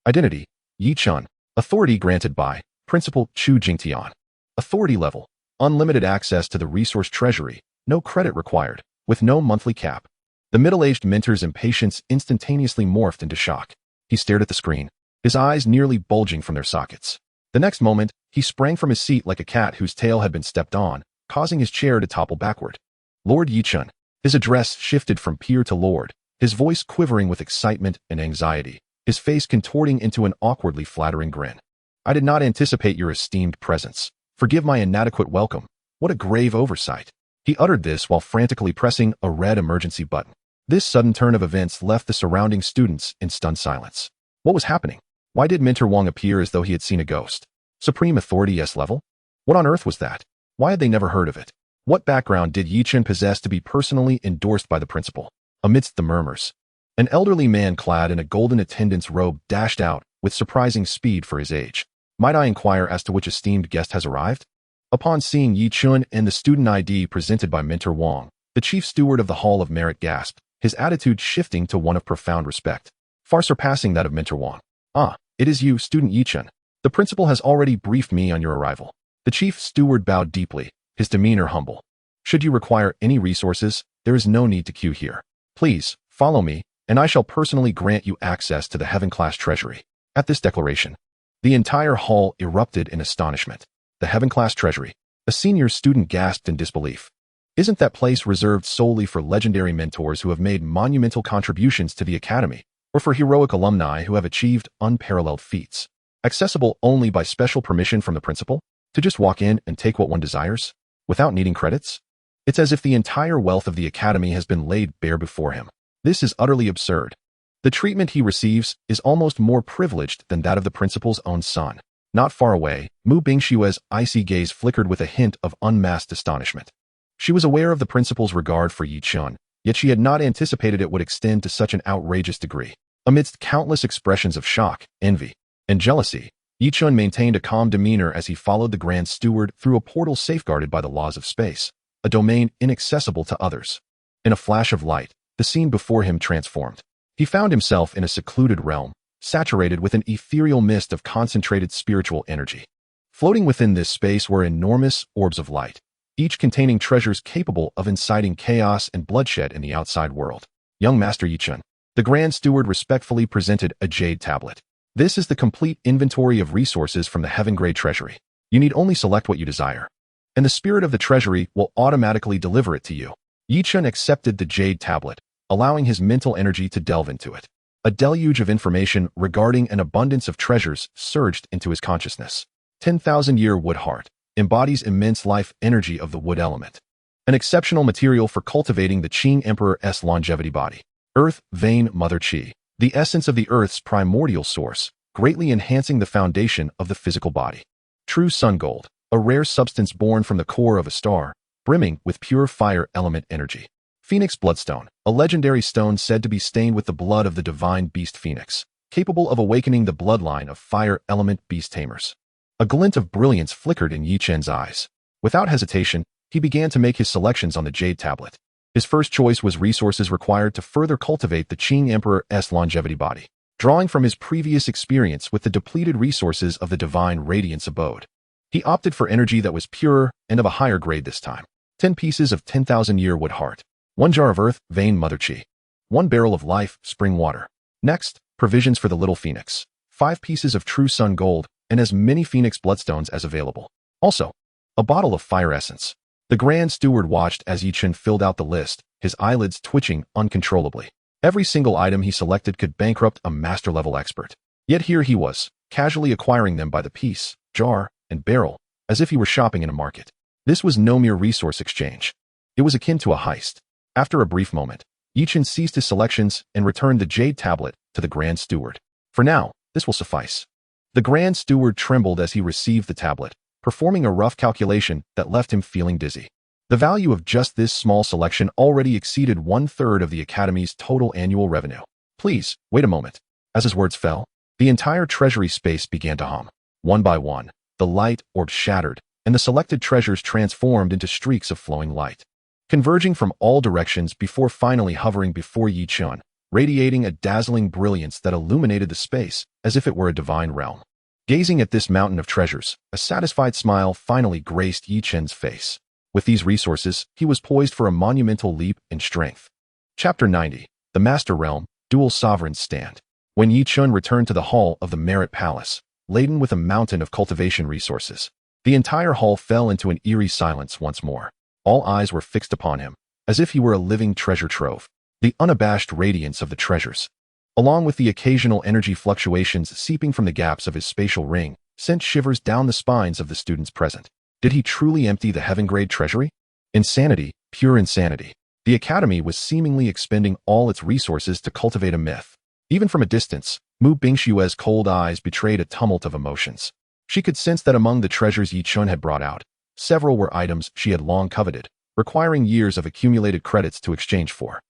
Speaker 1: Identity. Yi Chen. Authority granted by Principal Chu Jingtian. Authority level. Unlimited access to the resource treasury, no credit required, with no monthly cap. The middle-aged mentor's impatience instantaneously morphed into shock. He stared at the screen, his eyes nearly bulging from their sockets. The next moment, he sprang from his seat like a cat whose tail had been stepped on, causing his chair to topple backward. "Lord Yi Chen." His address shifted from peer to lord, his voice quivering with excitement and anxiety. his face contorting into an awkwardly flattering grin. "I did not anticipate your esteemed presence. Forgive my inadequate welcome. What a grave oversight." He uttered this while frantically pressing a red emergency button. This sudden turn of events left the surrounding students in stunned silence. What was happening? Why did Minter Wong appear as though he had seen a ghost? Supreme Authority S level? What on earth was that? Why had they never heard of it? What background did Yichen possess to be personally endorsed by the principal? Amidst the murmurs, an elderly man clad in a golden attendant's robe dashed out with surprising speed for his age. "Might I inquire as to which esteemed guest has arrived?" Upon seeing Yi Chun and the student ID presented by Minter Wong, the chief steward of the Hall of Merit gasped, his attitude shifting to one of profound respect, far surpassing that of Minter Wong. "Ah, it is you, student Yi Chun. The principal has already briefed me on your arrival." The chief steward bowed deeply, his demeanor humble. "Should you require any resources, there is no need to queue here. Please, follow me, and I shall personally grant you access to the Heaven-class treasury." At this declaration, the entire hall erupted in astonishment. The Heaven-class treasury. A senior student gasped in disbelief. Isn't that place reserved solely for legendary mentors who have made monumental contributions to the academy, or for heroic alumni who have achieved unparalleled feats? Accessible only by special permission from the principal? To just walk in and take what one desires? Without needing credits? It's as if the entire wealth of the academy has been laid bare before him. This is utterly absurd. The treatment he receives is almost more privileged than that of the principal's own son. Not far away, Mu Bingshue's icy gaze flickered with a hint of unmasked astonishment. She was aware of the principal's regard for Yi Chun, yet she had not anticipated it would extend to such an outrageous degree. Amidst countless expressions of shock, envy, and jealousy, Yi Chun maintained a calm demeanor as he followed the Grand Steward through a portal safeguarded by the laws of space, a domain inaccessible to others. In a flash of light, the scene before him transformed. He found himself in a secluded realm, saturated with an ethereal mist of concentrated spiritual energy. Floating within this space were enormous orbs of light, each containing treasures capable of inciting chaos and bloodshed in the outside world. "Young Master Yi Chun," the Grand Steward respectfully presented a jade tablet. "This is the complete inventory of resources from the Heaven-grade treasury. You need only select what you desire, and the spirit of the treasury will automatically deliver it to you." Yi Chun accepted the jade tablet, allowing his mental energy to delve into it. A deluge of information regarding an abundance of treasures surged into his consciousness. 10,000-year wood heart embodies immense life energy of the wood element, an exceptional material for cultivating the Qing Emperor's longevity body. Earth vein mother Qi, the essence of the Earth's primordial source, greatly enhancing the foundation of the physical body. True sun gold, a rare substance born from the core of a star, brimming with pure fire element energy. Phoenix bloodstone, a legendary stone said to be stained with the blood of the divine Beast Phoenix, capable of awakening the bloodline of fire element beast tamers. A glint of brilliance flickered in Yi Chen's eyes. Without hesitation, he began to make his selections on the jade tablet. His first choice was resources required to further cultivate the Qing Emperor's longevity body, drawing from his previous experience with the depleted resources of the divine radiance abode. He opted for energy that was purer and of a higher grade this time. 10 pieces of 10,000-year wood heart. 1 jar of earth, vein mother Qi. 1 barrel of life, spring water. Next, provisions for the little phoenix. 5 pieces of true sun gold, and as many phoenix bloodstones as available. Also, a bottle of fire essence. The Grand Steward watched as Yi Chun filled out the list, his eyelids twitching uncontrollably. Every single item he selected could bankrupt a master-level expert. Yet here he was, casually acquiring them by the piece, jar, and barrel, as if he were shopping in a market. This was no mere resource exchange. It was akin to a heist. After a brief moment, Yi Chun ceased his selections and returned the jade tablet to the Grand Steward. "For now, this will suffice." The Grand Steward trembled as he received the tablet, performing a rough calculation that left him feeling dizzy. The value of just this small selection already exceeded 1/3 of the Academy's total annual revenue. "Please, wait a moment." As his words fell, the entire treasury space began to hum. One by one, the light orbs shattered, and the selected treasures transformed into streaks of flowing light, converging from all directions before finally hovering before Yi Chun, radiating a dazzling brilliance that illuminated the space as if it were a divine realm. Gazing at this mountain of treasures, a satisfied smile finally graced Yi Chun's face. With these resources, he was poised for a monumental leap in strength. Chapter 90. The Master Realm, Dual Sovereigns Stand. When Yi Chun returned to the hall of the Merit Palace, laden with a mountain of cultivation resources, the entire hall fell into an eerie silence once more. All eyes were fixed upon him, as if he were a living treasure trove. The unabashed radiance of the treasures, along with the occasional energy fluctuations seeping from the gaps of his spatial ring, sent shivers down the spines of the students present. Did he truly empty the heaven-grade treasury? Insanity, pure insanity. The Academy was seemingly expending all its resources to cultivate a myth. Even from a distance, Mu Bingshue's cold eyes betrayed a tumult of emotions. She could sense that among the treasures Yi Chun had brought out, several were items she had long coveted, requiring years of accumulated credits to exchange for.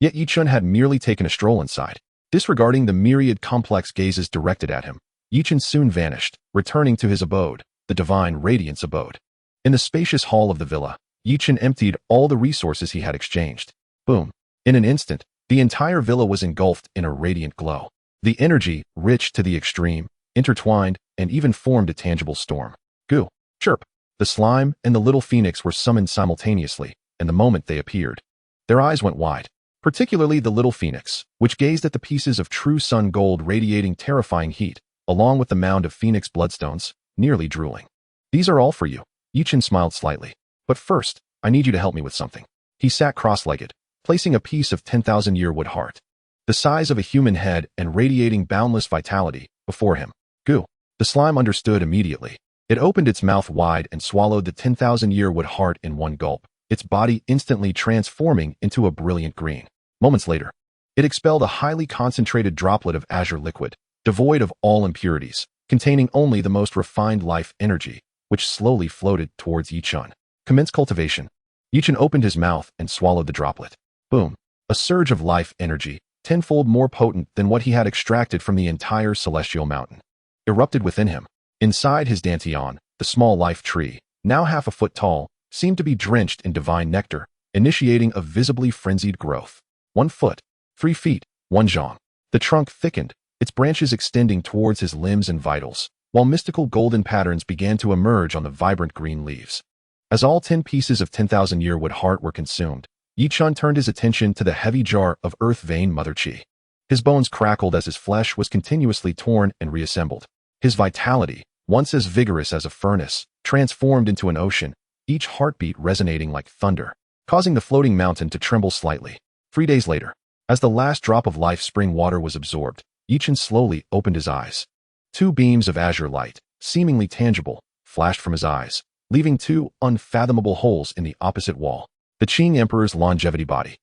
Speaker 1: Yet Yi Chun had merely taken a stroll inside. Disregarding the myriad complex gazes directed at him, Yi Chun soon vanished, returning to his abode, the divine radiance abode. In the spacious hall of the villa, Yi Chun emptied all the resources he had exchanged. Boom. In an instant, the entire villa was engulfed in a radiant glow. The energy, rich to the extreme, intertwined, and even formed a tangible storm. Goo. Chirp. The slime and the little phoenix were summoned simultaneously, and the moment they appeared, their eyes went wide. Particularly the little phoenix, which gazed at the pieces of true sun gold radiating terrifying heat, along with the mound of phoenix bloodstones, nearly drooling. These are all for you. Yi Chun smiled slightly. But first, I need you to help me with something. He sat cross-legged, placing a piece of 10,000-year wood heart, the size of a human head and radiating boundless vitality, before him. Goo. The slime understood immediately. It opened its mouth wide and swallowed the 10,000-year wood heart in one gulp, its body instantly transforming into a brilliant green. Moments later, it expelled a highly concentrated droplet of azure liquid, devoid of all impurities, containing only the most refined life energy, which slowly floated towards Yi Chun. Commence cultivation. Yi Chun opened his mouth and swallowed the droplet. Boom. A surge of life energy, tenfold more potent than what he had extracted from the entire celestial mountain, erupted within him. Inside his dantian, the small life tree, now half a foot tall, seemed to be drenched in divine nectar, initiating a visibly frenzied growth. 1 foot, 3 feet, 1 zhang. The trunk thickened, its branches extending towards his limbs and vitals, while mystical golden patterns began to emerge on the vibrant green leaves. As all 10 pieces of 10,000-year wood heart were consumed, Yi Chun turned his attention to the heavy jar of earth vein mother chi. His bones crackled as his flesh was continuously torn and reassembled. His vitality, once as vigorous as a furnace, transformed into an ocean, each heartbeat resonating like thunder, causing the floating mountain to tremble slightly. 3 days later, as the last drop of life spring water was absorbed, Yi Chun slowly opened his eyes. 2 beams of azure light, seemingly tangible, flashed from his eyes, leaving 2 unfathomable holes in the opposite wall. The Qing Emperor's longevity body.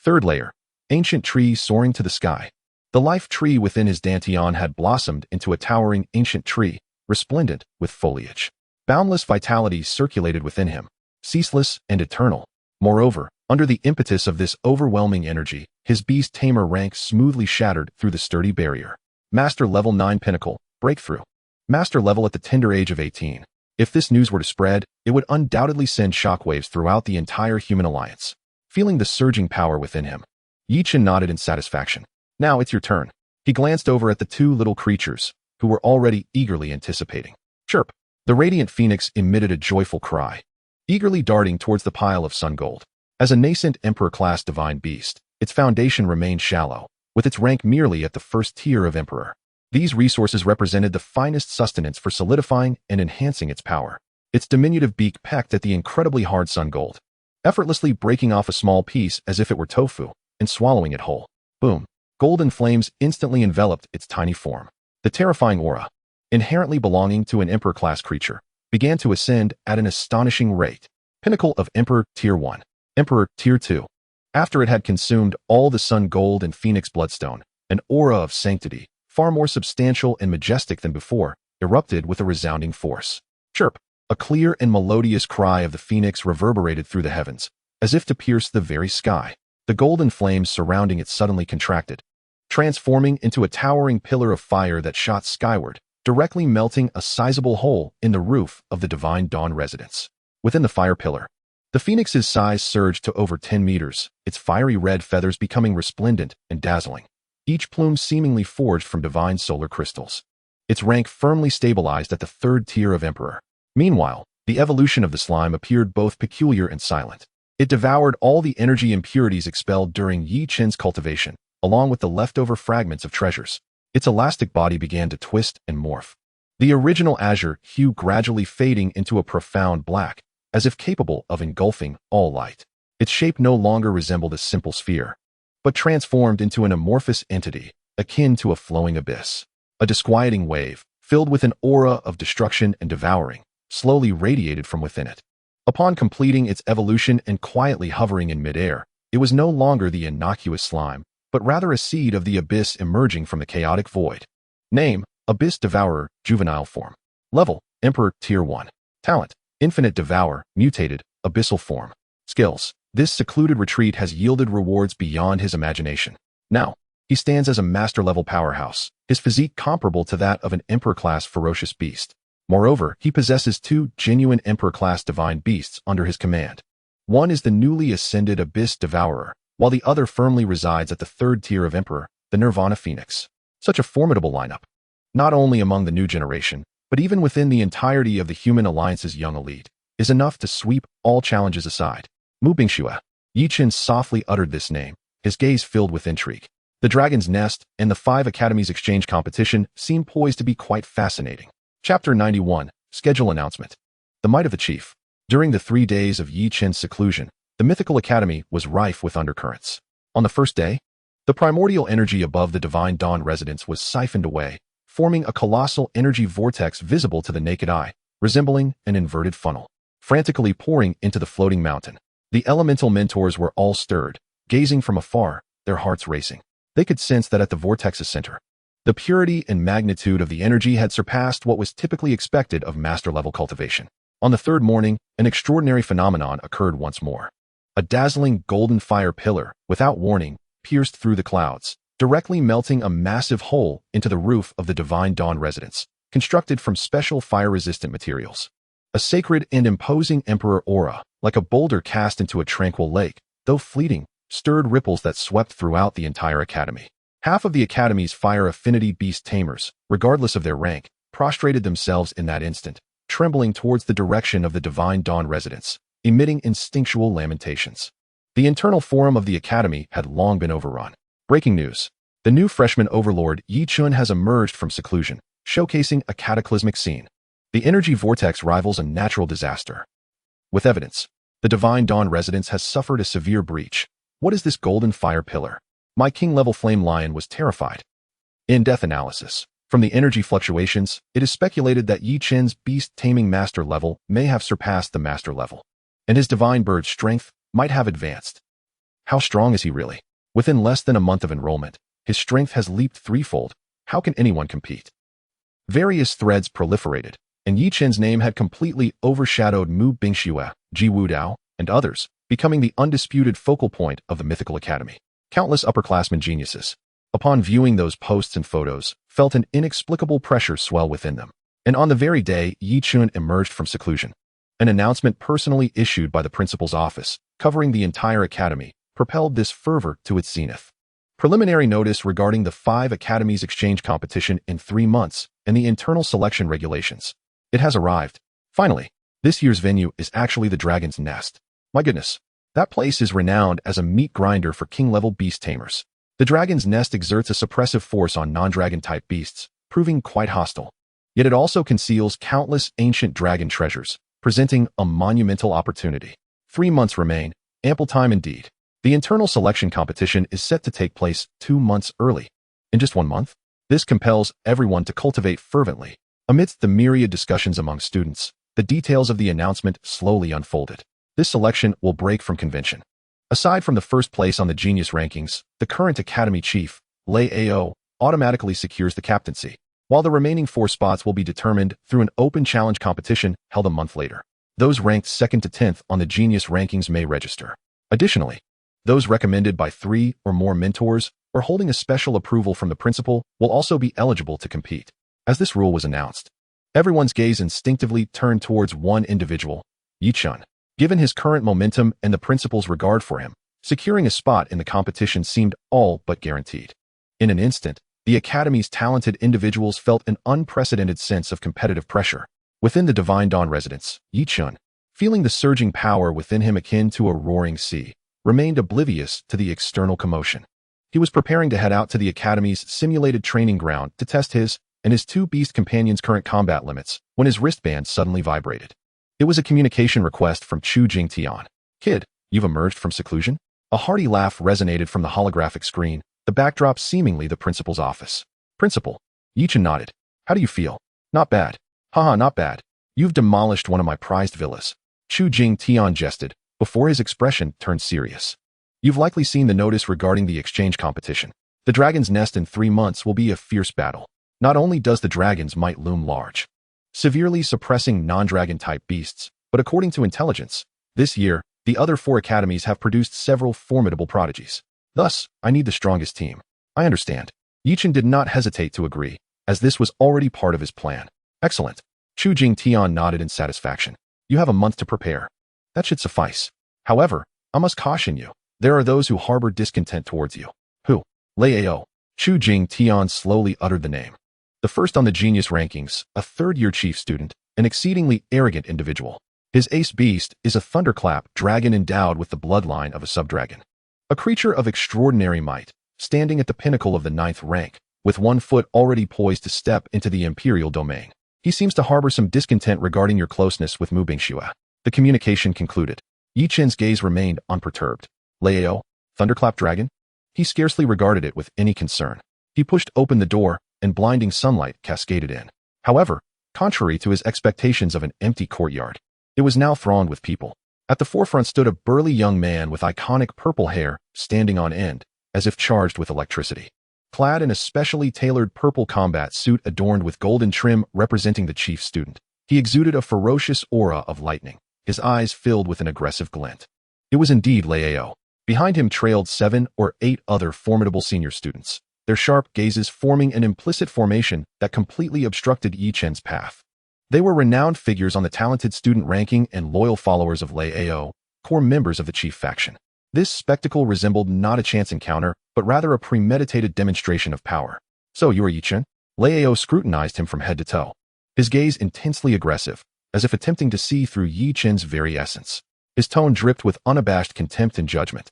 Speaker 1: 3rd layer, ancient tree soaring to the sky. The life tree within his dantian had blossomed into a towering ancient tree, resplendent with foliage. Boundless vitality circulated within him, ceaseless and eternal. Moreover, under the impetus of this overwhelming energy, his beast tamer rank smoothly shattered through the sturdy barrier. Master level 9 pinnacle, breakthrough. Master level at the tender age of 18. If this news were to spread, it would undoubtedly send shockwaves throughout the entire human alliance. Feeling the surging power within him, Yi Chun nodded in satisfaction. Now it's your turn. He glanced over at the 2 little creatures, who were already eagerly anticipating. Chirp. The radiant phoenix emitted a joyful cry, eagerly darting towards the pile of sun gold. As a nascent emperor-class divine beast, its foundation remained shallow, with its rank merely at the 1st tier of emperor. These resources represented the finest sustenance for solidifying and enhancing its power. Its diminutive beak pecked at the incredibly hard sun gold, effortlessly breaking off a small piece as if it were tofu, and swallowing it whole. Boom. Golden flames instantly enveloped its tiny form. The terrifying aura, inherently belonging to an emperor-class creature, began to ascend at an astonishing rate. Pinnacle of Emperor Tier 1. Emperor Tier 2. After it had consumed all the sun gold and phoenix bloodstone, an aura of sanctity, far more substantial and majestic than before, erupted with a resounding force. Chirp. A clear and melodious cry of the phoenix reverberated through the heavens, as if to pierce the very sky. The golden flames surrounding it suddenly contracted, transforming into a towering pillar of fire that shot skyward, directly melting a sizable hole in the roof of the Divine Dawn residence. Within the fire pillar, the phoenix's size surged to over 10 meters, its fiery red feathers becoming resplendent and dazzling, each plume seemingly forged from divine solar crystals. Its rank firmly stabilized at the 3rd tier of emperor. Meanwhile, the evolution of the slime appeared both peculiar and silent. It devoured all the energy impurities expelled during Yi Chun's cultivation, along with the leftover fragments of treasures. Its elastic body began to twist and morph, the original azure hue gradually fading into a profound black, as if capable of engulfing all light. Its shape no longer resembled a simple sphere, but transformed into an amorphous entity, akin to a flowing abyss. A disquieting wave, filled with an aura of destruction and devouring, slowly radiated from within it. Upon completing its evolution and quietly hovering in midair, it was no longer the innocuous slime, but rather a seed of the abyss emerging from the chaotic void. Name: Abyss Devourer, juvenile form. Level: Emperor, Tier 1. Talent: Infinite Devour, mutated, abyssal form. Skills: this secluded retreat has yielded rewards beyond his imagination. Now, he stands as a master-level powerhouse, his physique comparable to that of an Emperor-class ferocious beast. Moreover, he possesses 2 genuine Emperor-class divine beasts under his command. One is the newly ascended Abyss Devourer, while the other firmly resides at the 3rd tier of Emperor, the Nirvana Phoenix. Such a formidable lineup, not only among the new generation, but even within the entirety of the Human Alliance's young elite, is enough to sweep all challenges aside. Mu Bingxue. Yi Chen softly uttered this name, his gaze filled with intrigue. The Dragon's Nest and the 5 Academies exchange competition seemed poised to be quite fascinating. Chapter 91, Schedule Announcement. The Might of the Chief. During the 3 days of Yi Chen's seclusion, the Mythical Academy was rife with undercurrents. On the first day, the primordial energy above the Divine Dawn residence was siphoned away, forming a colossal energy vortex visible to the naked eye, resembling an inverted funnel, frantically pouring into the floating mountain. The elemental mentors were all stirred, gazing from afar, their hearts racing. They could sense that at the vortex's center, the purity and magnitude of the energy had surpassed what was typically expected of master-level cultivation. On the 3rd morning, an extraordinary phenomenon occurred once more. A dazzling golden fire pillar, without warning, pierced through the clouds, directly melting a massive hole into the roof of the Divine Dawn residence, constructed from special fire-resistant materials. A sacred and imposing Emperor aura, like a boulder cast into a tranquil lake, though fleeting, stirred ripples that swept throughout the entire academy. Half of the academy's fire affinity beast tamers, regardless of their rank, prostrated themselves in that instant, trembling towards the direction of the Divine Dawn residence, emitting instinctual lamentations. The internal forum of the academy had long been overrun. Breaking news. The new freshman overlord Yi Chun has emerged from seclusion, showcasing a cataclysmic scene. The energy vortex rivals a natural disaster. With evidence, the Divine Dawn residence has suffered a severe breach. What is this golden fire pillar? My king-level flame lion was terrified. In-depth analysis. From the energy fluctuations, it is speculated that Yi Chen's Beast Taming master level may have surpassed the master level, and his divine bird strength might have advanced. How strong is he really? Within less than a month of enrollment, his strength has leaped threefold. How can anyone compete? Various threads proliferated, and Yi Chen's name had completely overshadowed Mu Bingxue, Ji Wudao, and others, becoming the undisputed focal point of the Mythical Academy. Countless upperclassmen geniuses, upon viewing those posts and photos, felt an inexplicable pressure swell within them. And on the very day Yi Chun emerged from seclusion, an announcement personally issued by the principal's office, covering the entire academy, propelled this fervor to its zenith. Preliminary notice regarding the 5 academies exchange competition in 3 months and the internal selection regulations. It has arrived. Finally, this year's venue is actually the Dragon's Nest. My goodness, that place is renowned as a meat grinder for king-level beast tamers. The Dragon's Nest exerts a suppressive force on non-dragon-type beasts, proving quite hostile. Yet it also conceals countless ancient dragon treasures, presenting a monumental opportunity. 3 months remain, ample time indeed. The internal selection competition is set to take place 2 months early. In just 1 month, this compels everyone to cultivate fervently. Amidst the myriad discussions among students, the details of the announcement slowly unfolded. This selection will break from convention. Aside from the first place on the genius rankings, the current academy chief, Lei Ao, automatically secures the captaincy, while the remaining 4 spots will be determined through an open challenge competition held a month later. Those ranked 2nd to 10th on the genius rankings may register. Additionally, those recommended by 3 or more mentors or holding a special approval from the principal will also be eligible to compete. As this rule was announced, everyone's gaze instinctively turned towards one individual, Yi Chun. Given his current momentum and the principal's regard for him, securing a spot in the competition seemed all but guaranteed. In an instant, the Academy's talented individuals felt an unprecedented sense of competitive pressure. Within the Divine Dawn residence, Yi Chun, feeling the surging power within him akin to a roaring sea, remained oblivious to the external commotion. He was preparing to head out to the Academy's simulated training ground to test his and his 2 beast companions' current combat limits when his wristband suddenly vibrated. It was a communication request from Chu Jingtian. "Kid, you've emerged from seclusion?" A hearty laugh resonated from the holographic screen, The backdrop seemingly the principal's office. Principal. Yichen nodded. How do you feel? Not bad. Haha, not bad. You've demolished one of my prized villas. Chu Jing Tian jested, before his expression turned serious. You've likely seen the notice regarding the exchange competition. The dragon's nest in 3 months will be a fierce battle. Not only does the dragon's might loom large, severely suppressing non-dragon-type beasts, but according to intelligence, this year, the other 4 academies have produced several formidable prodigies. Thus, I need the strongest team. I understand. Yichen did not hesitate to agree, as this was already part of his plan. Excellent. Chu Jing Tian nodded in satisfaction. You have a month to prepare. That should suffice. However, I must caution you. There are those who harbor discontent towards you. Who? Lei Ao. Chu Jing Tian slowly uttered the name. The first on the genius rankings, a third-year chief student, an exceedingly arrogant individual. His ace beast is a thunderclap dragon endowed with the bloodline of a subdragon. A creature of extraordinary might, standing at the pinnacle of the 9th rank, with 1 foot already poised to step into the imperial domain. He seems to harbor some discontent regarding your closeness with Mu Bingxue. The communication concluded. Yichen's gaze remained unperturbed. Lei Ao, thunderclap dragon? He scarcely regarded it with any concern. He pushed open the door, and blinding sunlight cascaded in. However, contrary to his expectations of an empty courtyard, it was now thronged with people. At the forefront stood a burly young man with iconic purple hair, standing on end, as if charged with electricity. Clad in a specially tailored purple combat suit adorned with golden trim representing the chief student, he exuded a ferocious aura of lightning, his eyes filled with an aggressive glint. It was indeed Lei Ao. Behind him trailed 7 or 8 other formidable senior students, their sharp gazes forming an implicit formation that completely obstructed Yichen's path. They were renowned figures on the talented student ranking and loyal followers of Lei Ao, core members of the chief faction. This spectacle resembled not a chance encounter, but rather a premeditated demonstration of power. So you are Yichen? Lei Ao scrutinized him from head to toe, his gaze intensely aggressive, as if attempting to see through Yichen's very essence. His tone dripped with unabashed contempt and judgment.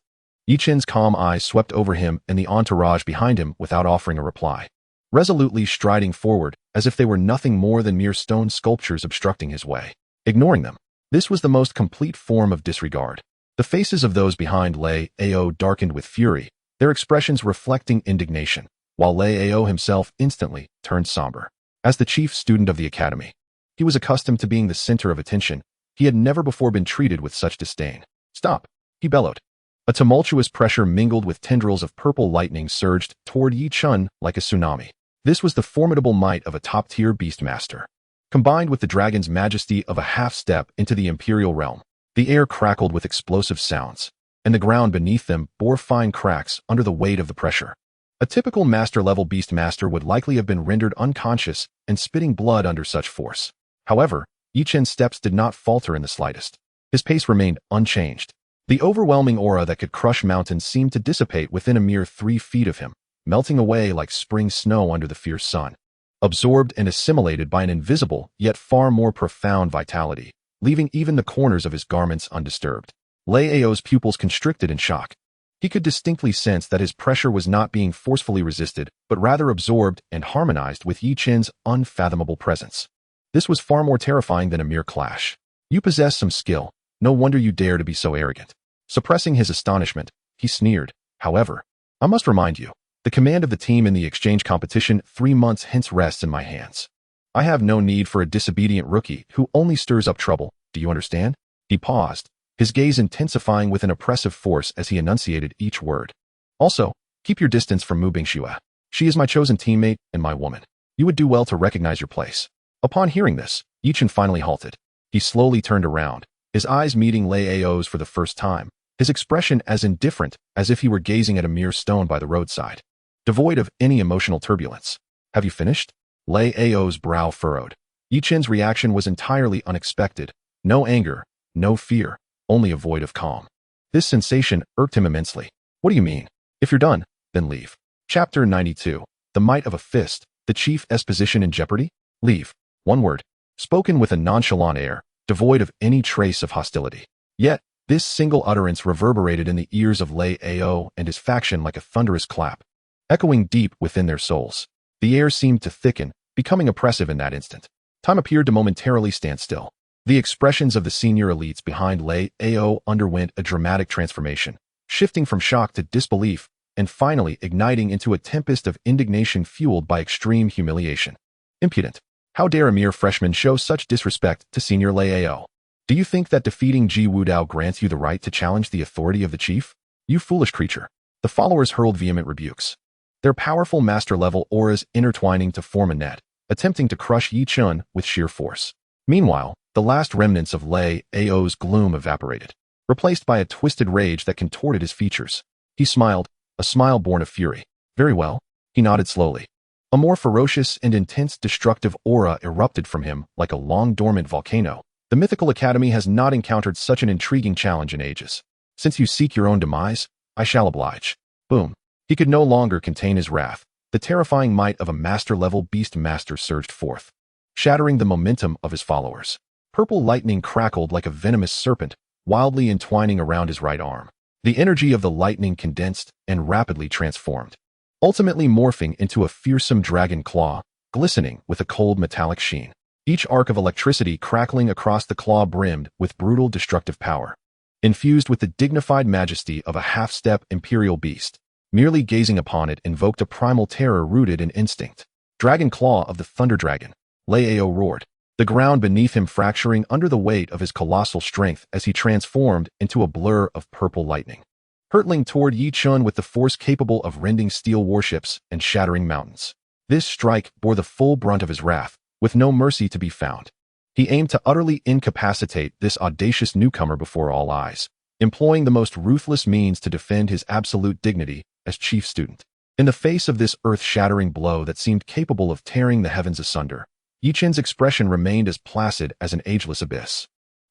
Speaker 1: Yichen's calm eyes swept over him and the entourage behind him without offering a reply, resolutely striding forward as if they were nothing more than mere stone sculptures obstructing his way. Ignoring them, this was the most complete form of disregard. The faces of those behind Lei Ao darkened with fury, their expressions reflecting indignation, while Lei Ao himself instantly turned somber. As the chief student of the academy, he was accustomed to being the center of attention. He had never before been treated with such disdain. Stop, he bellowed. A tumultuous pressure mingled with tendrils of purple lightning surged toward Yichen like a tsunami. This was the formidable might of a top-tier beastmaster. Combined with the dragon's majesty of a half-step into the imperial realm, the air crackled with explosive sounds, and the ground beneath them bore fine cracks under the weight of the pressure. A typical master-level beastmaster would likely have been rendered unconscious and spitting blood under such force. However, Yichen's steps did not falter in the slightest. His pace remained unchanged. The overwhelming aura that could crush mountains seemed to dissipate within a mere 3 feet of him, melting away like spring snow under the fierce sun. Absorbed and assimilated by an invisible, yet far more profound vitality, leaving even the corners of his garments undisturbed. Lei Ao's pupils constricted in shock. He could distinctly sense that his pressure was not being forcefully resisted, but rather absorbed and harmonized with Yichen's unfathomable presence. This was far more terrifying than a mere clash. You possess some skill. No wonder you dare to be so arrogant. Suppressing his astonishment, he sneered. However, I must remind you, the command of the team in the exchange competition 3 months hence rests in my hands. I have no need for a disobedient rookie who only stirs up trouble. Do you understand? He paused, his gaze intensifying with an oppressive force as he enunciated each word. Also, keep your distance from Mu Bingxue. She is my chosen teammate and my woman. You would do well to recognize your place. Upon hearing this, Yichen finally halted. He slowly turned around, his eyes meeting Lei Ao's for the first time, his expression as indifferent as if he were gazing at a mere stone by the roadside, devoid of any emotional turbulence. Have you finished? Lei Ao's brow furrowed. Yichen's reaction was entirely unexpected. No anger, no fear, only a void of calm. This sensation irked him immensely. What do you mean? If you're done, then leave. Chapter 92. The Might of a Fist. The chief's position in jeopardy? Leave. One word. Spoken with a nonchalant air, devoid of any trace of hostility. Yet, this single utterance reverberated in the ears of Lei Ao and his faction like a thunderous clap, echoing deep within their souls. The air seemed to thicken, becoming oppressive in that instant. Time appeared to momentarily stand still. The expressions of the senior elites behind Lei Ao underwent a dramatic transformation, shifting from shock to disbelief and finally igniting into a tempest of indignation fueled by extreme humiliation. Impudent. How dare a mere freshman show such disrespect to senior Lei Ao? Do you think that defeating Ji Wudao grants you the right to challenge the authority of the chief? You foolish creature. The followers hurled vehement rebukes, their powerful master-level auras intertwining to form a net, attempting to crush Yi Chun with sheer force. Meanwhile, the last remnants of Lei Ao's gloom evaporated, replaced by a twisted rage that contorted his features. He smiled, a smile born of fury. Very well. He nodded slowly. A more ferocious and intense destructive aura erupted from him like a long-dormant volcano. The Mythical Academy has not encountered such an intriguing challenge in ages. Since you seek your own demise, I shall oblige. Boom. He could no longer contain his wrath. The terrifying might of a master-level beast master surged forth, shattering the momentum of his followers. Purple lightning crackled like a venomous serpent, wildly entwining around his right arm. The energy of the lightning condensed and rapidly transformed, ultimately morphing into a fearsome dragon claw, glistening with a cold metallic sheen. Each arc of electricity crackling across the claw brimmed with brutal destructive power. Infused with the dignified majesty of a half-step imperial beast, merely gazing upon it invoked a primal terror rooted in instinct. Dragon claw of the Thunder Dragon, Lei Ao roared, the ground beneath him fracturing under the weight of his colossal strength as he transformed into a blur of purple lightning, hurtling toward Yi Chun with the force capable of rending steel warships and shattering mountains. This strike bore the full brunt of his wrath, with no mercy to be found. He aimed to utterly incapacitate this audacious newcomer before all eyes, employing the most ruthless means to defend his absolute dignity as chief student. In the face of this earth-shattering blow that seemed capable of tearing the heavens asunder, Yi Chun's expression remained as placid as an ageless abyss.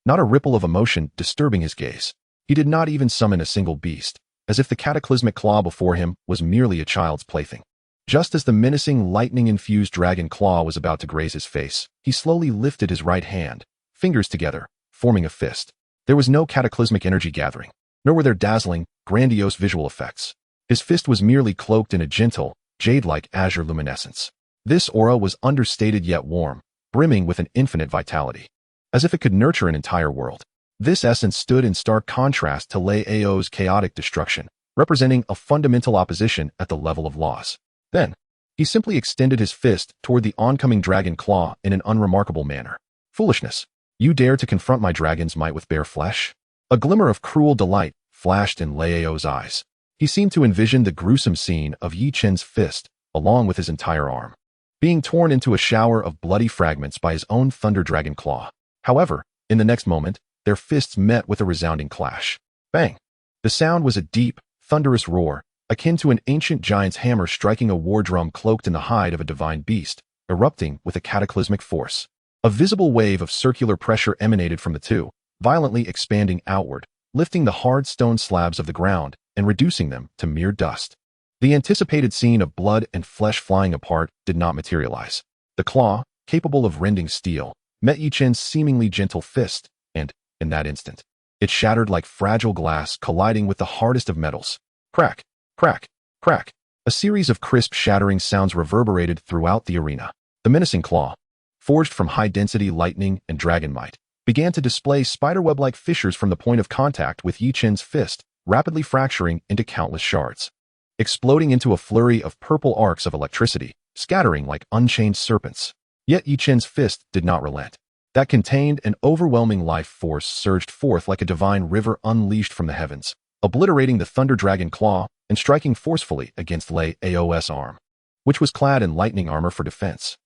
Speaker 1: Not a ripple of emotion disturbing his gaze. He did not even summon a single beast, as if the cataclysmic claw before him was merely a child's plaything. Just as the menacing lightning-infused dragon claw was about to graze his face, he slowly lifted his right hand, fingers together, forming a fist. There was no cataclysmic energy gathering, nor were there dazzling, grandiose visual effects. His fist was merely cloaked in a gentle, jade-like azure luminescence. This aura was understated yet warm, brimming with an infinite vitality, as if it could nurture an entire world. This essence stood in stark contrast to Lei Ao's chaotic destruction, representing a fundamental opposition at the level of laws. Then, he simply extended his fist toward the oncoming dragon claw in an unremarkable manner. Foolishness! You dare to confront my dragon's might with bare flesh? A glimmer of cruel delight flashed in Lei Ao's eyes. He seemed to envision the gruesome scene of Yi Chun's fist, along with his entire arm, being torn into a shower of bloody fragments by his own thunder dragon claw. However, in the next moment, their fists met with a resounding clash. Bang! The sound was a deep, thunderous roar, akin to an ancient giant's hammer striking a war drum cloaked in the hide of a divine beast, erupting with a cataclysmic force. A visible wave of circular pressure emanated from the two, violently expanding outward, lifting the hard stone slabs of the ground and reducing them to mere dust. The anticipated scene of blood and flesh flying apart did not materialize. The claw, capable of rending steel, met Yi Chun's seemingly gentle fist, and, in that instant, it shattered like fragile glass colliding with the hardest of metals. Crack! Crack! Crack! A series of crisp shattering sounds reverberated throughout the arena. The menacing claw, forged from high-density lightning and dragon might, began to display spiderweb-like fissures from the point of contact with Yi Chun's fist, rapidly fracturing into countless shards, exploding into a flurry of purple arcs of electricity, scattering like unchained serpents. Yet Yi Chun's fist did not relent. That contained and overwhelming life force surged forth like a divine river unleashed from the heavens, obliterating the thunder dragon claw and striking forcefully against Lei Ao's arm, which was clad in lightning armor for defense.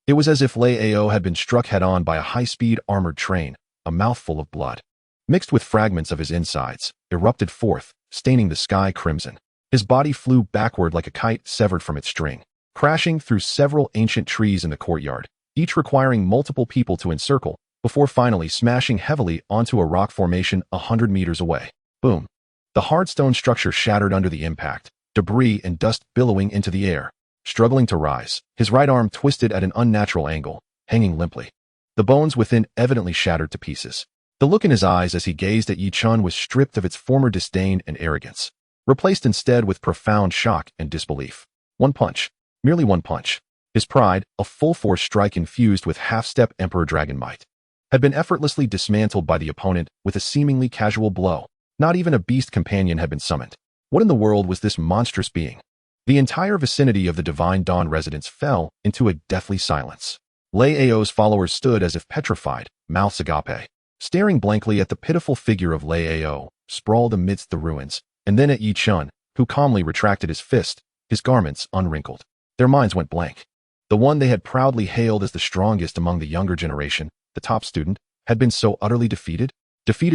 Speaker 1: It was as if Lei Ao had been struck head-on by a high-speed armored train, a mouthful of blood, mixed with fragments of his insides, erupted forth, staining the sky crimson. His body flew backward like a kite severed from its string, crashing through several ancient trees in the courtyard, each requiring multiple people to encircle, before finally smashing heavily onto a rock formation 100 meters away. Boom! The hard stone structure shattered under the impact, debris and dust billowing into the air. Struggling to rise, his right arm twisted at an unnatural angle, hanging limply. The bones within evidently shattered to pieces. The look in his eyes as he gazed at Yi Chun was stripped of its former disdain and arrogance, replaced instead with profound shock and disbelief. One punch. Merely one punch. His pride, a full-force strike infused with half-step Emperor Dragon might, had been effortlessly dismantled by the opponent with a seemingly casual blow. Not even a beast companion had been summoned. What in the world was this monstrous being? The entire vicinity of the Divine Dawn residence fell into a deathly silence. Lei Ao's followers stood as if petrified, mouths agape, staring blankly at the pitiful figure of Lei Ao, sprawled amidst the ruins, and then at Yi Chun, who calmly retracted his fist, his garments unwrinkled. Their minds went blank. The one they had proudly hailed as the strongest among the younger generation, the top student, had been so utterly defeated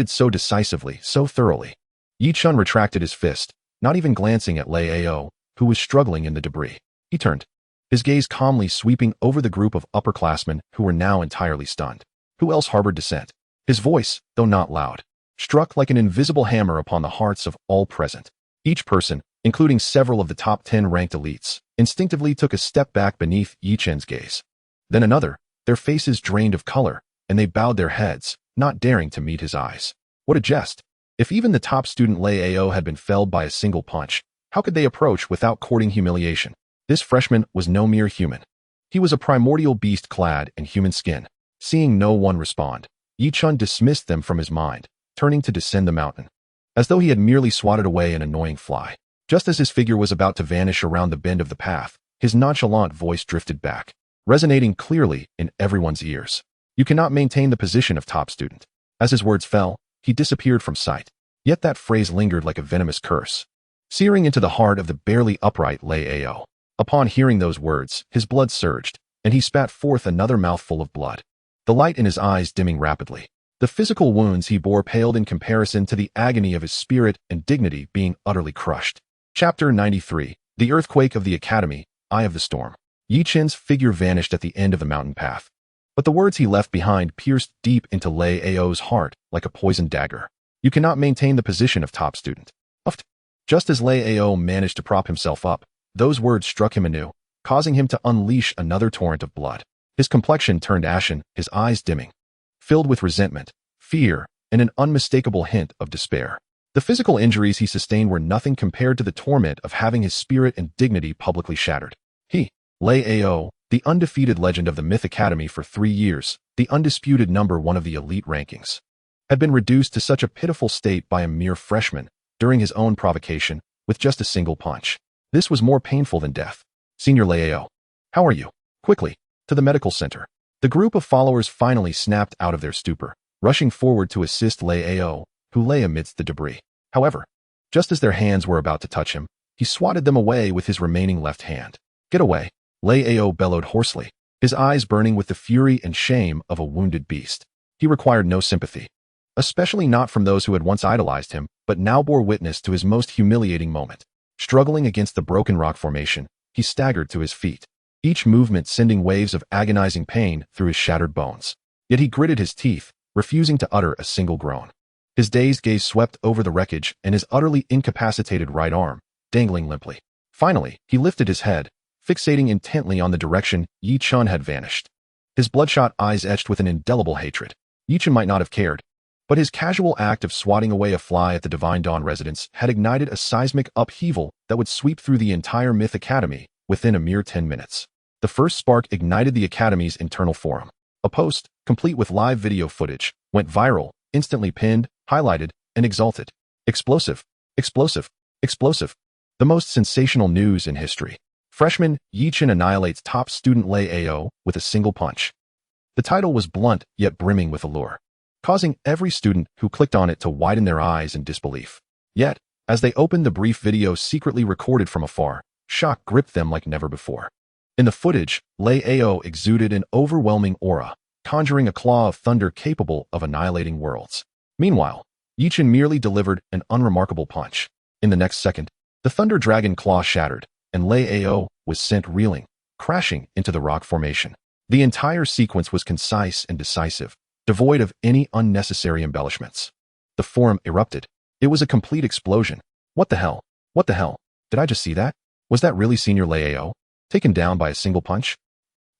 Speaker 1: so decisively, so thoroughly. Yi Chun retracted his fist, not even glancing at Lei Ao, who was struggling in the debris. He turned, his gaze calmly sweeping over the group of upperclassmen who were now entirely stunned. Who else harbored dissent? His voice, though not loud, struck like an invisible hammer upon the hearts of all present. Each person, including several of the top 10 ranked elites, instinctively took a step back beneath Yi Chun's gaze. Then another, their faces drained of color, and they bowed their heads, not daring to meet his eyes. What a jest! If even the top student Lei Ao had been felled by a single punch, how could they approach without courting humiliation? This freshman was no mere human. He was a primordial beast clad in human skin. Seeing no one respond, Yi Chun dismissed them from his mind, turning to descend the mountain, as though he had merely swatted away an annoying fly. Just as his figure was about to vanish around the bend of the path, his nonchalant voice drifted back, resonating clearly in everyone's ears. You cannot maintain the position of top student. As his words fell, he disappeared from sight. Yet that phrase lingered like a venomous curse, searing into the heart of the barely upright Lei Ao. Upon hearing those words, his blood surged, and he spat forth another mouthful of blood, the light in his eyes dimming rapidly. The physical wounds he bore paled in comparison to the agony of his spirit and dignity being utterly crushed. Chapter 93. The Earthquake of the Academy, Eye of the Storm. Yi Chun's figure vanished at the end of the mountain path, but the words he left behind pierced deep into Lei Ao's heart like a poisoned dagger. You cannot maintain the position of top student. Just as Lei Ao managed to prop himself up, those words struck him anew, causing him to unleash another torrent of blood. His complexion turned ashen, his eyes dimming, filled with resentment, fear, and an unmistakable hint of despair. The physical injuries he sustained were nothing compared to the torment of having his spirit and dignity publicly shattered. He, Lei Ao, the undefeated legend of the Myth Academy for 3 years, the undisputed #1 of the elite rankings, had been reduced to such a pitiful state by a mere freshman, during his own provocation, with just a single punch. This was more painful than death. Senior Lei Ao, how are you? Quickly, to the medical center. The group of followers finally snapped out of their stupor, rushing forward to assist Lei Ao, who lay amidst the debris. However, just as their hands were about to touch him, he swatted them away with his remaining left hand. Get away, Lei Ao bellowed hoarsely, his eyes burning with the fury and shame of a wounded beast. He required no sympathy, especially not from those who had once idolized him, but now bore witness to his most humiliating moment. Struggling against the broken rock formation, he staggered to his feet, each movement sending waves of agonizing pain through his shattered bones. Yet he gritted his teeth, refusing to utter a single groan. His dazed gaze swept over the wreckage and his utterly incapacitated right arm, dangling limply. Finally, he lifted his head, fixating intently on the direction Yi Chun had vanished. His bloodshot eyes etched with an indelible hatred. Yi Chun might not have cared, but his casual act of swatting away a fly at the Divine Dawn residence had ignited a seismic upheaval that would sweep through the entire Myth Academy within a mere 10 minutes. The first spark ignited the Academy's internal forum. A post, complete with live video footage, went viral, instantly pinned, highlighted, and exalted. Explosive, explosive, explosive. The most sensational news in history. Freshman Yi Chun annihilates top student Lei Ao with a single punch. The title was blunt yet brimming with allure, causing every student who clicked on it to widen their eyes in disbelief. Yet, as they opened the brief video secretly recorded from afar, shock gripped them like never before. In the footage, Lei Ao exuded an overwhelming aura, conjuring a claw of thunder capable of annihilating worlds. Meanwhile, Yi Chun merely delivered an unremarkable punch. In the next second, the Thunder Dragon claw shattered, and Lei Ao was sent reeling, crashing into the rock formation. The entire sequence was concise and decisive, devoid of any unnecessary embellishments. The forum erupted. It was a complete explosion. What the hell? What the hell? Did I just see that? Was that really Senior Lei Ao, taken down by a single punch?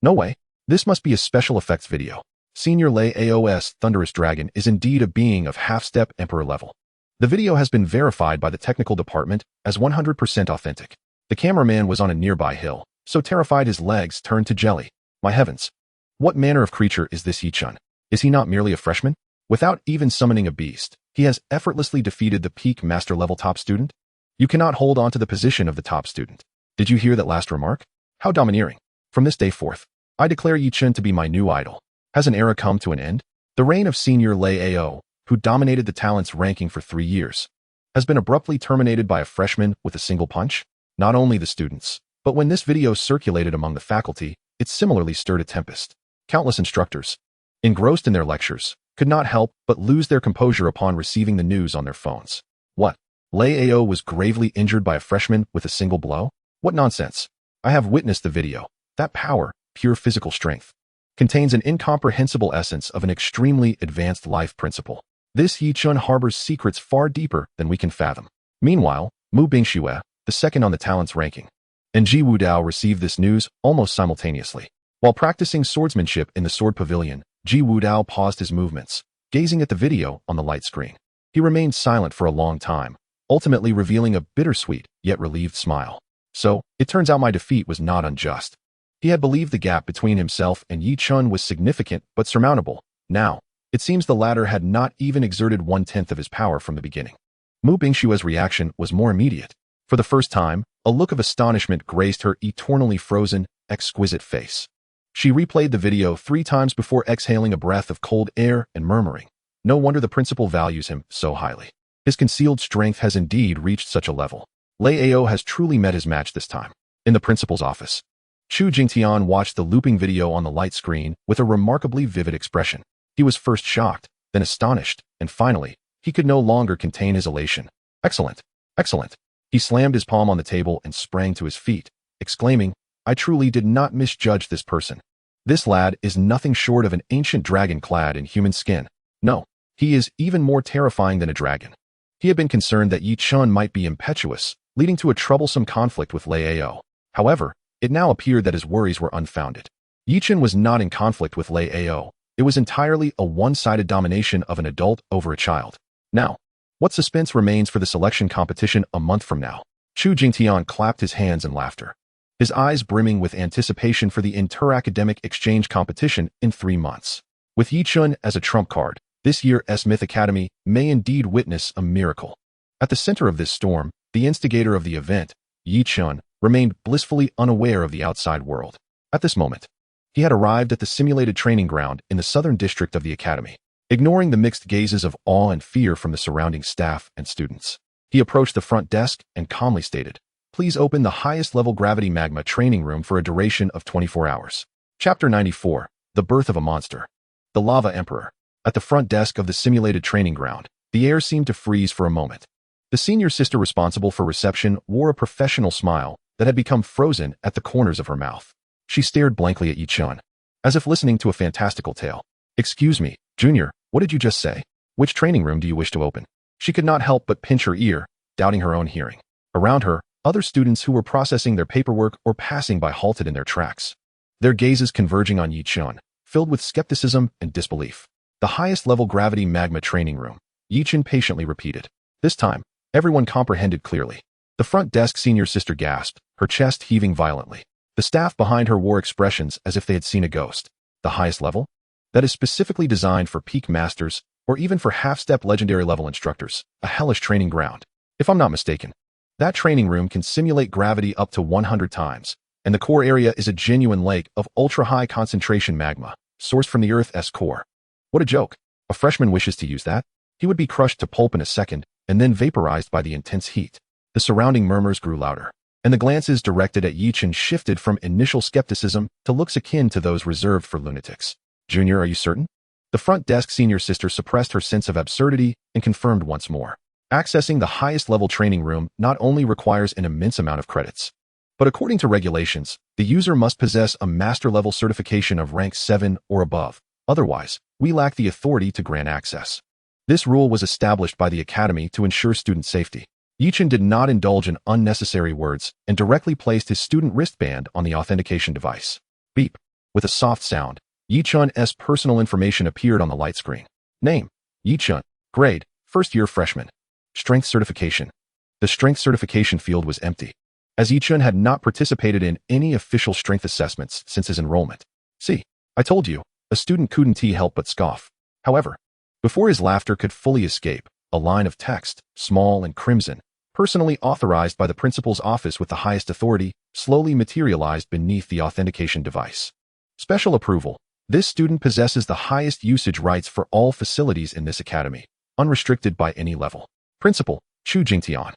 Speaker 1: No way. This must be a special effects video. Senior Lei Ao's Thunderous Dragon is indeed a being of half-step Emperor level. The video has been verified by the technical department as 100% authentic. The cameraman was on a nearby hill, so terrified his legs turned to jelly. My heavens. What manner of creature is this Yi Chun? Is he not merely a freshman? Without even summoning a beast, he has effortlessly defeated the peak master-level top student? You cannot hold on to the position of the top student. Did you hear that last remark? How domineering. From this day forth, I declare Yi Chun to be my new idol. Has an era come to an end? The reign of Senior Lei Ao, who dominated the talents ranking for 3 years, has been abruptly terminated by a freshman with a single punch? Not only the students, but when this video circulated among the faculty, it similarly stirred a tempest. Countless instructors, engrossed in their lectures, could not help but lose their composure upon receiving the news on their phones. What? Lei Ao was gravely injured by a freshman with a single blow? What nonsense. I have witnessed the video. That power, pure physical strength, contains an incomprehensible essence of an extremely advanced life principle. This Yi Chun harbors secrets far deeper than we can fathom. Meanwhile, Mu Bingxue, the second on the talents ranking, and Ji Wudao received this news almost simultaneously. While practicing swordsmanship in the sword pavilion, Ji Wudao paused his movements, gazing at the video on the light screen. He remained silent for a long time, ultimately revealing a bittersweet yet relieved smile. So, it turns out my defeat was not unjust. He had believed the gap between himself and Yi Chun was significant but surmountable. Now, it seems the latter had not even exerted 1/10 of his power from the beginning. Mu Bingshue's reaction was more immediate. For the first time, a look of astonishment graced her eternally frozen, exquisite face. She replayed the video 3 times before exhaling a breath of cold air and murmuring, "No wonder the principal values him so highly. His concealed strength has indeed reached such a level." Lei Ao has truly met his match this time. In the principal's office, Chu Jingtian watched the looping video on the light screen with a remarkably vivid expression. He was first shocked, then astonished, and finally, he could no longer contain his elation. Excellent! Excellent! He slammed his palm on the table and sprang to his feet, exclaiming, "I truly did not misjudge this person. This lad is nothing short of an ancient dragon clad in human skin. No, he is even more terrifying than a dragon." He had been concerned that Yi Chun might be impetuous, leading to a troublesome conflict with Lei Ao. However, it now appeared that his worries were unfounded. Yi Chun was not in conflict with Lei Ao. It was entirely a one-sided domination of an adult over a child. Now, what suspense remains for the selection competition a month from now? Chu Jingtian clapped his hands in laughter, his eyes brimming with anticipation for the inter-academic exchange competition in 3 months. With Yi Chun as a trump card, this year's Myth Academy may indeed witness a miracle. At the center of this storm, the instigator of the event, Yi Chun, remained blissfully unaware of the outside world. At this moment, he had arrived at the simulated training ground in the southern district of the academy. Ignoring the mixed gazes of awe and fear from the surrounding staff and students, he approached the front desk and calmly stated, "Please open the highest level gravity magma training room for a duration of 24 hours. Chapter 94, The Birth of a Monster. The Lava Emperor. At the front desk of the simulated training ground, the air seemed to freeze for a moment. The senior sister responsible for reception wore a professional smile that had become frozen at the corners of her mouth. She stared blankly at Yi Chun, as if listening to a fantastical tale. "Excuse me, Junior, what did you just say? Which training room do you wish to open?" She could not help but pinch her ear, doubting her own hearing. Around her, other students who were processing their paperwork or passing by halted in their tracks, their gazes converging on Yi Chun, filled with skepticism and disbelief. "The highest level gravity magma training room," Yi Chun patiently repeated. This time, everyone comprehended clearly. The front desk senior sister gasped, her chest heaving violently. The staff behind her wore expressions as if they had seen a ghost. The highest level? That is specifically designed for peak masters, or even for half-step legendary level instructors, a hellish training ground. If I'm not mistaken, that training room can simulate gravity up to 100 times, and the core area is a genuine lake of ultra-high concentration magma, sourced from the Earth's core. What a joke. A freshman wishes to use that? He would be crushed to pulp in a second, and then vaporized by the intense heat. The surrounding murmurs grew louder, and the glances directed at Yi Chun shifted from initial skepticism to looks akin to those reserved for lunatics. "Junior, are you certain?" The front desk senior sister suppressed her sense of absurdity and confirmed once more. Accessing the highest level training room not only requires an immense amount of credits, but according to regulations, the user must possess a master level certification of rank 7 or above. Otherwise, we lack the authority to grant access. This rule was established by the academy to ensure student safety. Yi Chun did not indulge in unnecessary words and directly placed his student wristband on the authentication device. Beep. With a soft sound, Yi Chun's personal information appeared on the light screen. Name: Yi Chun. Grade: first year freshman. Strength certification. The strength certification field was empty, as Yi Chun had not participated in any official strength assessments since his enrollment. "See, I told you," a student couldn't help but scoff. However, before his laughter could fully escape, a line of text, small and crimson, personally authorized by the principal's office with the highest authority, slowly materialized beneath the authentication device. Special approval. This student possesses the highest usage rights for all facilities in this academy, unrestricted by any level. Principal, Chu Jingtian.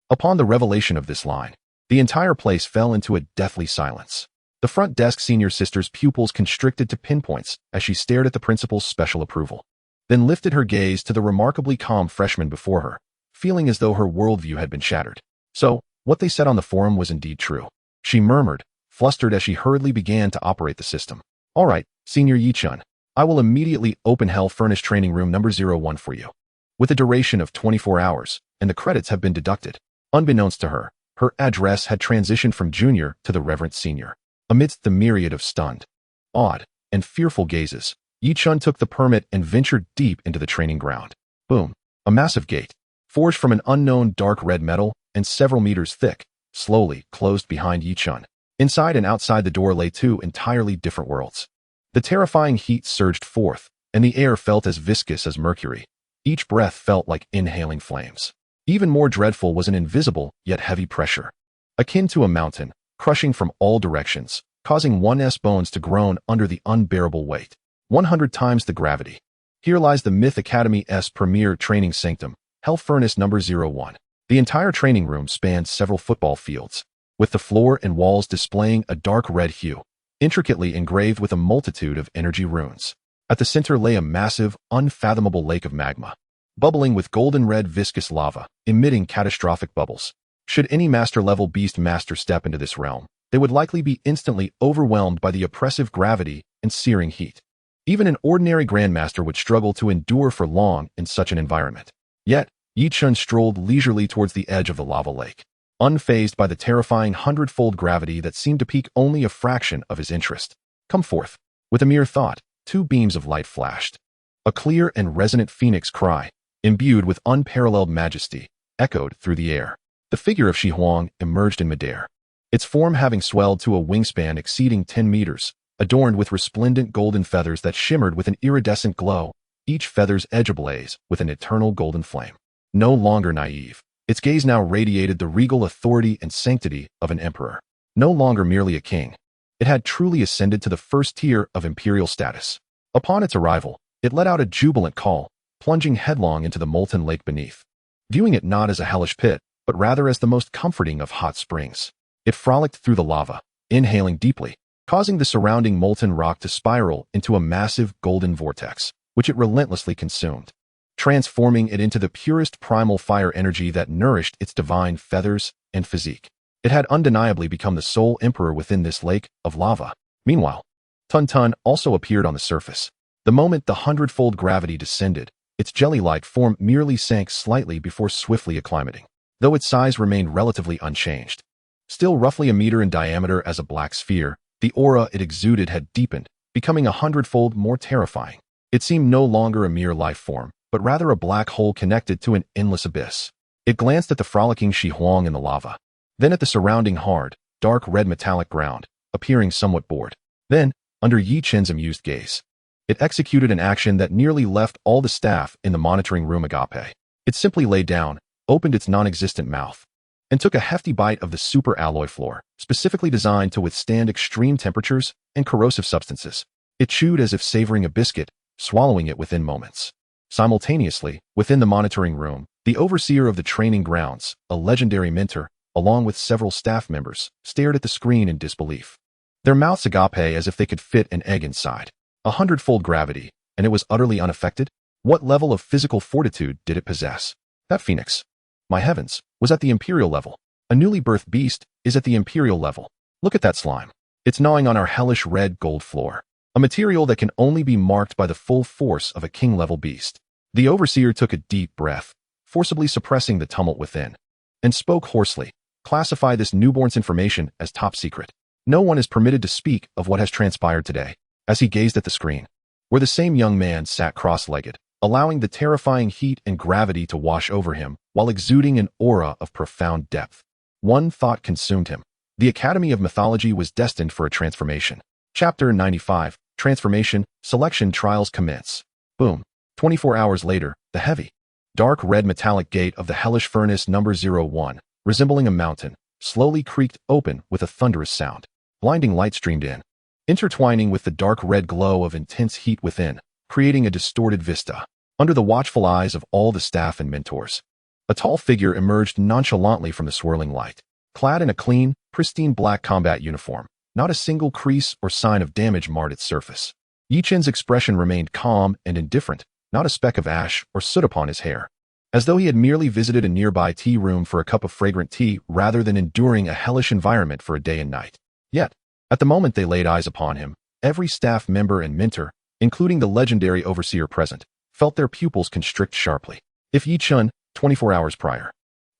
Speaker 1: Upon the revelation of this line, the entire place fell into a deathly silence. The front desk senior sister's pupils constricted to pinpoints as she stared at the principal's special approval, then lifted her gaze to the remarkably calm freshman before her, feeling as though her worldview had been shattered. So, what they said on the forum was indeed true. She murmured, flustered as she hurriedly began to operate the system. All right, Senior Yichun, I will immediately open hell-furnished training room number 01 for you. With a duration of 24 hours, and the credits have been deducted. Unbeknownst to her, her address had transitioned from junior to the reverent senior. Amidst the myriad of stunned, awed, and fearful gazes, Yichun took the permit and ventured deep into the training ground. Boom. A massive gate, forged from an unknown dark red metal and several meters thick, slowly closed behind Yichun. Inside and outside the door lay two entirely different worlds. The terrifying heat surged forth, and the air felt as viscous as mercury. Each breath felt like inhaling flames. Even more dreadful was an invisible, yet heavy pressure, akin to a mountain, crushing from all directions, causing one's bones to groan under the unbearable weight. 100 times the gravity. Here lies the Myth Academy's premier training sanctum, Hell Furnace number 01. The entire training room spanned several football fields, with the floor and walls displaying a dark red hue, intricately engraved with a multitude of energy runes. At the center lay a massive, unfathomable lake of magma, bubbling with golden red viscous lava, emitting catastrophic bubbles. Should any master-level beast master step into this realm, they would likely be instantly overwhelmed by the oppressive gravity and searing heat. Even an ordinary grandmaster would struggle to endure for long in such an environment. Yet, Yichun strolled leisurely towards the edge of the lava lake, unfazed by the terrifying hundredfold gravity that seemed to pique only a fraction of his interest. Come forth. With a mere thought, two beams of light flashed. A clear and resonant phoenix cry, imbued with unparalleled majesty, echoed through the air. The figure of Shi Huang emerged in midair, its form having swelled to a wingspan exceeding 10 meters, adorned with resplendent golden feathers that shimmered with an iridescent glow, each feather's edge ablaze with an eternal golden flame. No longer naive, its gaze now radiated the regal authority and sanctity of an emperor. No longer merely a king, it had truly ascended to the first tier of imperial status. Upon its arrival, it let out a jubilant call, plunging headlong into the molten lake beneath. Viewing it not as a hellish pit, but rather as the most comforting of hot springs, it frolicked through the lava, inhaling deeply, causing the surrounding molten rock to spiral into a massive golden vortex, which it relentlessly consumed, transforming it into the purest primal fire energy that nourished its divine feathers and physique. It had undeniably become the sole emperor within this lake of lava. Meanwhile, Tun Tun also appeared on the surface. The moment the hundredfold gravity descended, its jelly-like form merely sank slightly before swiftly acclimating, though its size remained relatively unchanged. Still roughly a meter in diameter as a black sphere, the aura it exuded had deepened, becoming 100-fold more terrifying. It seemed no longer a mere life form, but rather a black hole connected to an endless abyss. It glanced at the frolicking Shi Huang in the lava, then at the surrounding hard, dark red metallic ground, appearing somewhat bored. Then, under Yi Chen's amused gaze, it executed an action that nearly left all the staff in the monitoring room agape. It simply lay down, opened its non-existent mouth, and took a hefty bite of the super alloy floor, specifically designed to withstand extreme temperatures and corrosive substances. It chewed as if savoring a biscuit, swallowing it within moments. Simultaneously, within the monitoring room, the overseer of the training grounds, a legendary mentor, along with several staff members, stared at the screen in disbelief. Their mouths agape as if they could fit an egg inside. 100-fold gravity, and it was utterly unaffected? What level of physical fortitude did it possess? That phoenix, my heavens, was at the imperial level. A newly birthed beast is at the imperial level. Look at that slime. It's gnawing on our hellish red gold floor, a material that can only be marked by the full force of a king-level beast. The overseer took a deep breath, forcibly suppressing the tumult within, and spoke hoarsely. Classify this newborn's information as top secret. No one is permitted to speak of what has transpired today. As he gazed at the screen, where the same young man sat cross-legged, allowing the terrifying heat and gravity to wash over him while exuding an aura of profound depth. One thought consumed him. The Academy of Mythology was destined for a transformation. Chapter 95, Transformation, Selection Trials Commence. Boom. 24 hours later, the heavy, Dark red metallic gate of the hellish furnace number 01, resembling a mountain, slowly creaked open with a thunderous sound. Blinding light streamed in, intertwining with the dark red glow of intense heat within, creating a distorted vista. Under the watchful eyes of all the staff and mentors, a tall figure emerged nonchalantly from the swirling light, clad in a clean, pristine black combat uniform. Not a single crease or sign of damage marred its surface. Yichen's expression remained calm and indifferent, not a speck of ash or soot upon his hair, as though he had merely visited a nearby tea room for a cup of fragrant tea rather than enduring a hellish environment for a day and night. Yet, at the moment they laid eyes upon him, every staff member and mentor, including the legendary overseer present, felt their pupils constrict sharply. If Yichen, 24 hours prior,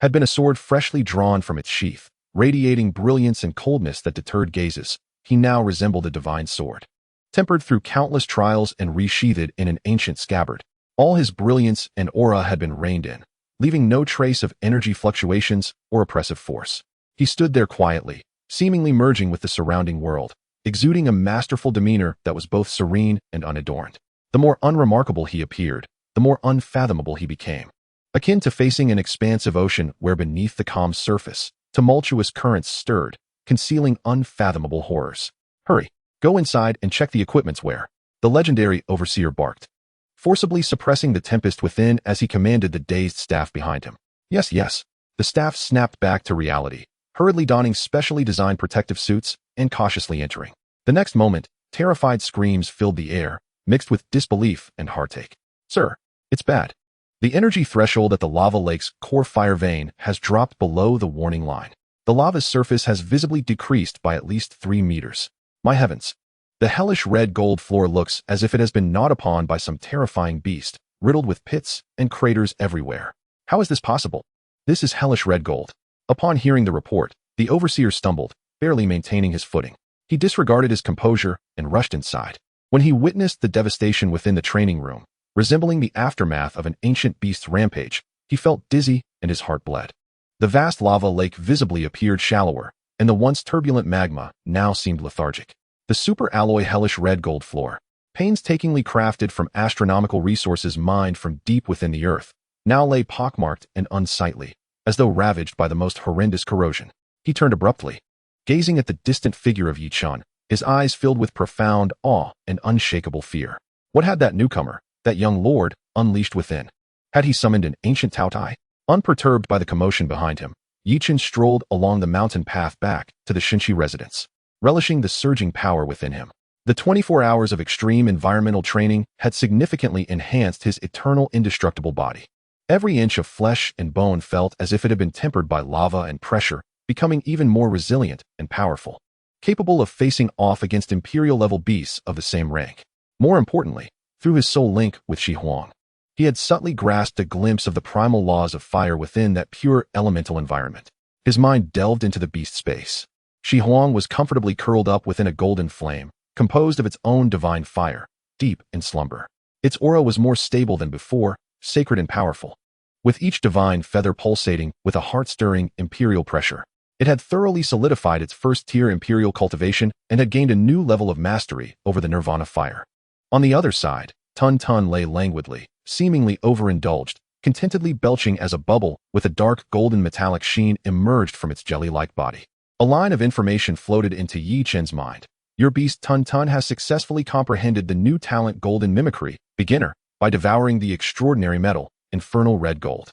Speaker 1: had been a sword freshly drawn from its sheath, radiating brilliance and coldness that deterred gazes, he now resembled a divine sword, tempered through countless trials and resheathed in an ancient scabbard. All his brilliance and aura had been reined in, leaving no trace of energy fluctuations or oppressive force. He stood there quietly, seemingly merging with the surrounding world, exuding a masterful demeanor that was both serene and unadorned. The more unremarkable he appeared, the more unfathomable he became, akin to facing an expansive ocean where beneath the calm surface, tumultuous currents stirred, concealing unfathomable horrors. Hurry, go inside and check the equipment's wear, the legendary overseer barked, forcibly suppressing the tempest within as he commanded the dazed staff behind him. Yes, yes. The staff snapped back to reality, hurriedly donning specially designed protective suits and cautiously entering. The next moment, terrified screams filled the air, mixed with disbelief and heartache. Sir, it's bad. The energy threshold at the lava lake's core fire vein has dropped below the warning line. The lava's surface has visibly decreased by at least 3 meters. My heavens. The hellish red gold floor looks as if it has been gnawed upon by some terrifying beast, riddled with pits and craters everywhere. How is this possible? This is hellish red gold. Upon hearing the report, the overseer stumbled, barely maintaining his footing. He disregarded his composure and rushed inside. When he witnessed the devastation within the training room, resembling the aftermath of an ancient beast's rampage, he felt dizzy and his heart bled. The vast lava lake visibly appeared shallower, and the once turbulent magma now seemed lethargic. The super alloy hellish red gold floor, painstakingly crafted from astronomical resources mined from deep within the earth, now lay pockmarked and unsightly, as though ravaged by the most horrendous corrosion. He turned abruptly, gazing at the distant figure of Yichen, his eyes filled with profound awe and unshakable fear. What had that newcomer, that young lord, unleashed within? Had he summoned an ancient Taotai? Unperturbed by the commotion behind him, Yichen strolled along the mountain path back to the Shinshi residence, relishing the surging power within him. The 24 hours of extreme environmental training had significantly enhanced his eternal indestructible body. Every inch of flesh and bone felt as if it had been tempered by lava and pressure, becoming even more resilient and powerful, capable of facing off against imperial-level beasts of the same rank. More importantly, through his soul link with Shi Huang, he had subtly grasped a glimpse of the primal laws of fire within that pure elemental environment. His mind delved into the beast space. Shi Huang was comfortably curled up within a golden flame, composed of its own divine fire, deep in slumber. Its aura was more stable than before, sacred and powerful, with each divine feather pulsating with a heart-stirring imperial pressure. It had thoroughly solidified its first-tier imperial cultivation and had gained a new level of mastery over the nirvana fire. On the other side, Tun Tun lay languidly, seemingly overindulged, contentedly belching as a bubble with a dark golden metallic sheen emerged from its jelly-like body. A line of information floated into Yichen's mind. Your beast Tun Tun has successfully comprehended the new talent Golden Mimicry, beginner, by devouring the extraordinary metal, Infernal Red Gold.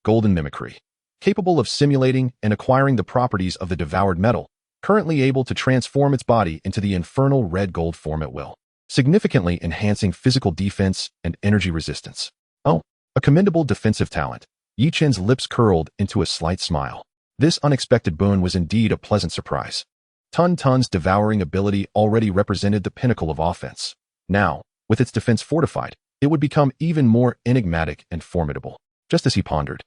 Speaker 1: Golden Mimicry, capable of simulating and acquiring the properties of the devoured metal, currently able to transform its body into the Infernal Red Gold form at will, significantly enhancing physical defense and energy resistance. Oh, a commendable defensive talent. Yichen's lips curled into a slight smile. This unexpected boon was indeed a pleasant surprise. Tun Tun's devouring ability already represented the pinnacle of offense. Now, with its defense fortified, it would become even more enigmatic and formidable. Just as he pondered,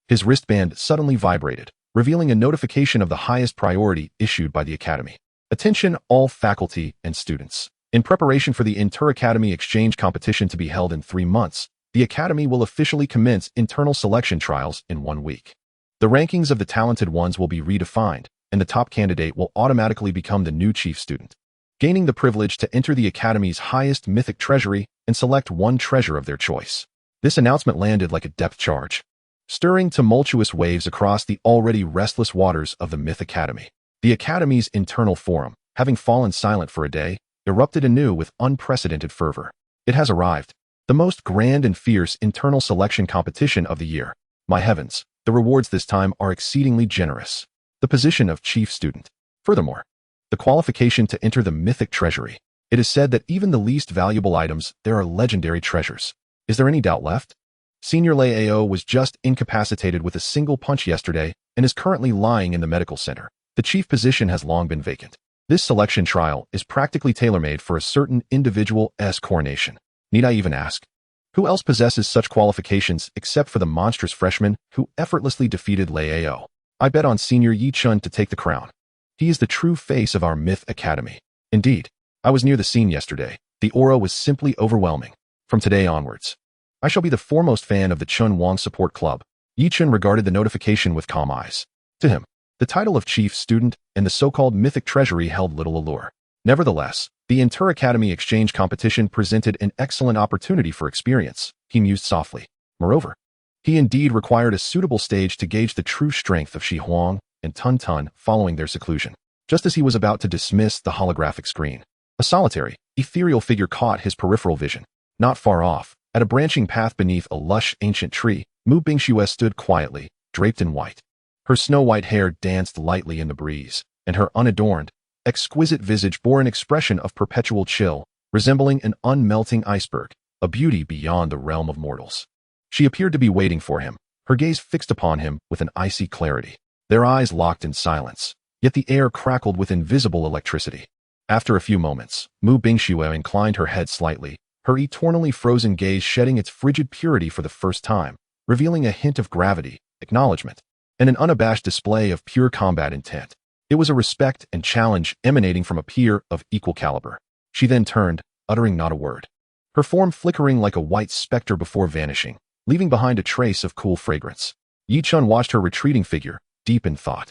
Speaker 1: his wristband suddenly vibrated, revealing a notification of the highest priority issued by the Academy. Attention all faculty and students. In preparation for the Inter-Academy Exchange competition to be held in 3 months, the Academy will officially commence internal selection trials in 1 week. The rankings of the talented ones will be redefined, and the top candidate will automatically become the new chief student, gaining the privilege to enter the Academy's highest mythic treasury and select one treasure of their choice. This announcement landed like a depth charge, stirring tumultuous waves across the already restless waters of the Myth Academy. The Academy's internal forum, having fallen silent for a day, erupted anew with unprecedented fervor. It has arrived. The most grand and fierce internal selection competition of the year. My heavens, the rewards this time are exceedingly generous. The position of chief student. Furthermore, the qualification to enter the mythic treasury. It is said that even the least valuable items, there are legendary treasures. Is there any doubt left? Senior Lei Ao was just incapacitated with a single punch yesterday and is currently lying in the medical center. The chief position has long been vacant. This selection trial is practically tailor-made for a certain individual's coronation. Need I even ask? Who else possesses such qualifications except for the monstrous freshman who effortlessly defeated Lei Ao? I bet on Senior Yi Chun to take the crown. He is the true face of our Myth Academy. Indeed, I was near the scene yesterday. The aura was simply overwhelming. From today onwards, I shall be the foremost fan of the Chun Wang Support Club. Yi Chun regarded the notification with calm eyes. To him, the title of chief student and the so-called mythic treasury held little allure. Nevertheless, the inter-academy exchange competition presented an excellent opportunity for experience, he mused softly. Moreover, he indeed required a suitable stage to gauge the true strength of Shi Huang and Tun Tun following their seclusion. Just as he was about to dismiss the holographic screen, a solitary, ethereal figure caught his peripheral vision. Not far off, at a branching path beneath a lush ancient tree, Mu Bingxue stood quietly, draped in white. Her snow-white hair danced lightly in the breeze, and her unadorned, exquisite visage bore an expression of perpetual chill, resembling an unmelting iceberg, a beauty beyond the realm of mortals. She appeared to be waiting for him, her gaze fixed upon him with an icy clarity. Their eyes locked in silence, yet the air crackled with invisible electricity. After a few moments, Mu Bingxue inclined her head slightly, her eternally frozen gaze shedding its frigid purity for the first time, revealing a hint of gravity, acknowledgement, and an unabashed display of pure combat intent. It was a respect and challenge emanating from a peer of equal caliber. She then turned, uttering not a word, her form flickering like a white specter before vanishing, leaving behind a trace of cool fragrance. Yi Chun watched her retreating figure, deep in thought.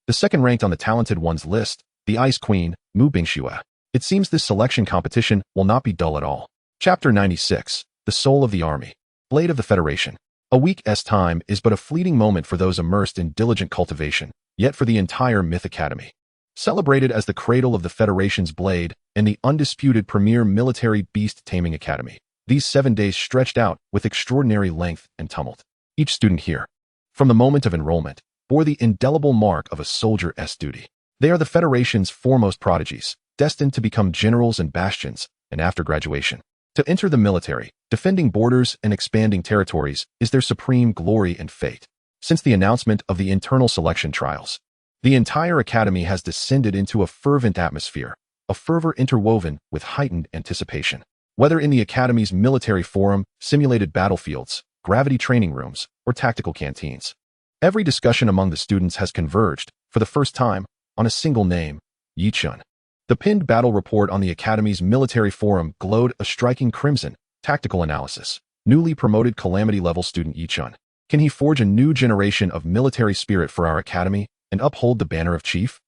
Speaker 1: The second ranked on the talented one's list, the Ice Queen, Mu Bingxue. It seems this selection competition will not be dull at all. Chapter 96, The Soul of the Army. Blade of the Federation. A week's time is but a fleeting moment for those immersed in diligent cultivation, yet for the entire Myth Academy. Celebrated as the cradle of the Federation's blade and the undisputed premier military Beast Taming Academy, these 7 days stretched out with extraordinary length and tumult. Each student here, from the moment of enrollment, bore the indelible mark of a soldier's duty. They are the Federation's foremost prodigies, destined to become generals and bastions, and after graduation, to enter the military, defending borders and expanding territories is their supreme glory and fate. Since the announcement of the internal selection trials, the entire academy has descended into a fervent atmosphere, a fervor interwoven with heightened anticipation. Whether in the academy's military forum, simulated battlefields, gravity training rooms, or tactical canteens, every discussion among the students has converged, for the first time, on a single name, Yi Chun. The pinned battle report on the Academy's military forum glowed a striking crimson. Tactical analysis. Newly promoted calamity-level student Yi Chun. Can he forge a new generation of military spirit for our academy and uphold the banner of chief?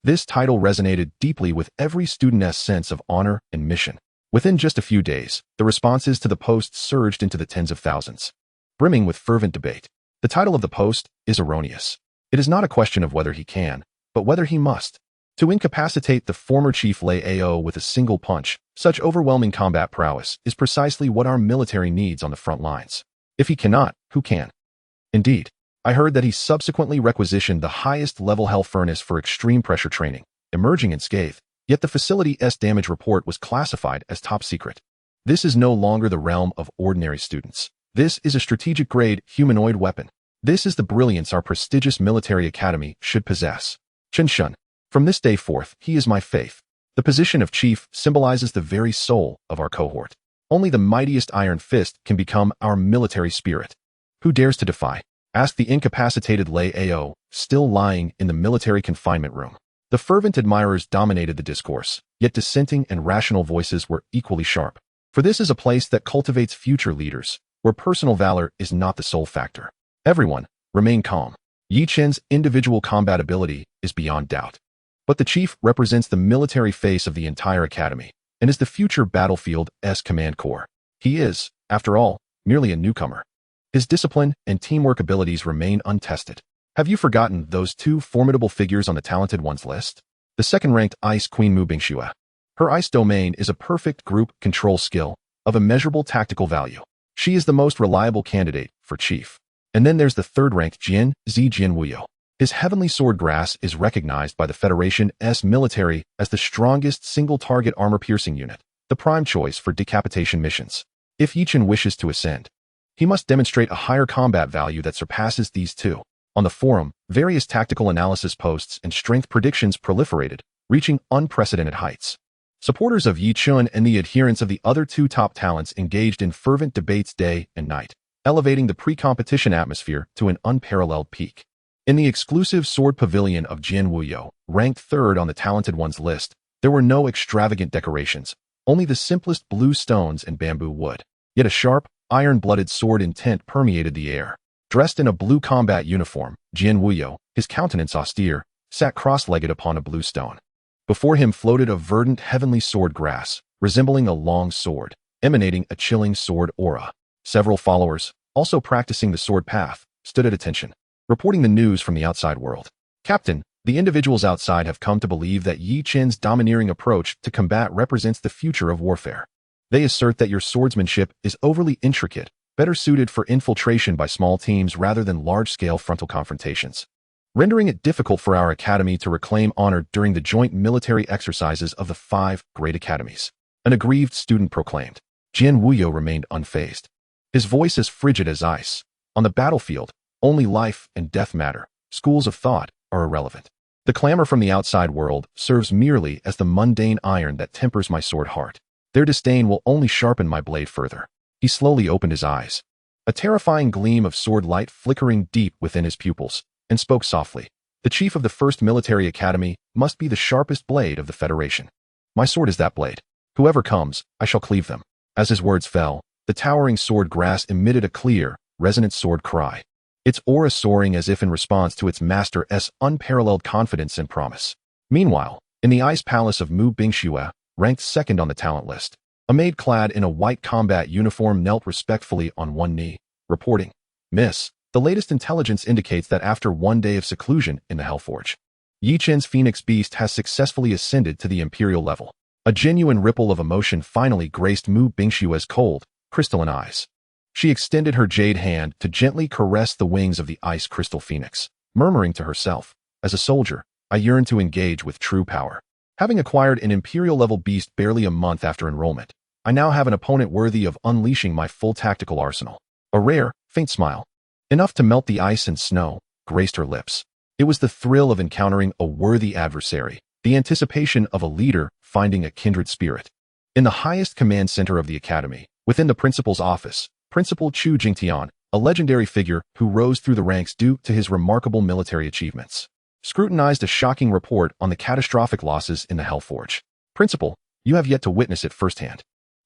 Speaker 1: This title resonated deeply with every student's sense of honor and mission. Within just a few days, the responses to the post surged into the tens of thousands, brimming with fervent debate. The title of the post is erroneous. It is not a question of whether he can, but whether he must. To incapacitate the former Chief Lei Ao with a single punch, such overwhelming combat prowess is precisely what our military needs on the front lines. If he cannot, who can? Indeed, I heard that he subsequently requisitioned the highest level hell furnace for extreme pressure training, emerging unscathed, yet the facility's damage report was classified as top secret. This is no longer the realm of ordinary students. This is a strategic grade humanoid weapon. This is the brilliance our prestigious military academy should possess. Chen Shun. From this day forth, he is my faith. The position of chief symbolizes the very soul of our cohort. Only the mightiest iron fist can become our military spirit. Who dares to defy? Asked the incapacitated Lei Ao, still lying in the military confinement room. The fervent admirers dominated the discourse, yet dissenting and rational voices were equally sharp. For this is a place that cultivates future leaders, where personal valor is not the sole factor. Everyone, remain calm. Yi Chen's individual combat ability is beyond doubt. But the chief represents the military face of the entire academy, and is the future battlefield's command corps. He is, after all, merely a newcomer. His discipline and teamwork abilities remain untested. Have you forgotten those two formidable figures on the talented ones list? The second-ranked Ice Queen Mu Bingxue. Her Ice Domain is a perfect group control skill of immeasurable tactical value. She is the most reliable candidate for Chief. And then there's the third-ranked Jian Zi Jian Wuyo. His Heavenly Sword Grass is recognized by the Federation's military as the strongest single-target armor-piercing unit, the prime choice for decapitation missions. If Yichen wishes to ascend, he must demonstrate a higher combat value that surpasses these two. On the forum, various tactical analysis posts and strength predictions proliferated, reaching unprecedented heights. Supporters of Yi Chun and the adherents of the other two top talents engaged in fervent debates day and night, elevating the pre-competition atmosphere to an unparalleled peak. In the exclusive sword pavilion of Jian Wuyo, ranked third on the talented ones list, there were no extravagant decorations, only the simplest blue stones and bamboo wood. Yet a sharp, iron-blooded sword intent permeated the air. Dressed in a blue combat uniform, Jian Wuyo, his countenance austere, sat cross-legged upon a blue stone. Before him floated a verdant heavenly sword grass, resembling a long sword, emanating a chilling sword aura. Several followers, also practicing the sword path, stood at attention, reporting the news from the outside world. Captain, the individuals outside have come to believe that Yi Chen's domineering approach to combat represents the future of warfare. They assert that your swordsmanship is overly intricate, better suited for infiltration by small teams rather than large-scale frontal confrontations, rendering it difficult for our academy to reclaim honor during the joint military exercises of the 5 great academies. An aggrieved student proclaimed. Jian Wuyo remained unfazed, his voice as frigid as ice. On the battlefield, only life and death matter. Schools of thought are irrelevant. The clamor from the outside world serves merely as the mundane iron that tempers my sword heart. Their disdain will only sharpen my blade further. He slowly opened his eyes, a terrifying gleam of sword light flickering deep within his pupils, and spoke softly. The chief of the First Military Academy must be the sharpest blade of the Federation. My sword is that blade. Whoever comes, I shall cleave them. As his words fell, the towering sword grass emitted a clear, resonant sword cry, its aura soaring as if in response to its master's unparalleled confidence and promise. Meanwhile, in the Ice Palace of Mu Bingxue, ranked second on the talent list, a maid clad in a white combat uniform knelt respectfully on one knee, reporting, Miss, the latest intelligence indicates that after 1 day of seclusion in the Hellforge, Yi Chen's Phoenix Beast has successfully ascended to the Imperial level. A genuine ripple of emotion finally graced Mu Bingxue's cold, crystalline eyes. She extended her jade hand to gently caress the wings of the ice crystal phoenix, murmuring to herself, as a soldier, I yearn to engage with true power. Having acquired an Imperial-level beast barely a month after enrollment, I now have an opponent worthy of unleashing my full tactical arsenal. A rare, faint smile, enough to melt the ice and snow, graced her lips. It was the thrill of encountering a worthy adversary, the anticipation of a leader finding a kindred spirit. In the highest command center of the academy, within the principal's office, Principal Chu Jingtian, a legendary figure who rose through the ranks due to his remarkable military achievements, scrutinized a shocking report on the catastrophic losses in the Hellforge. Principal, you have yet to witness it firsthand.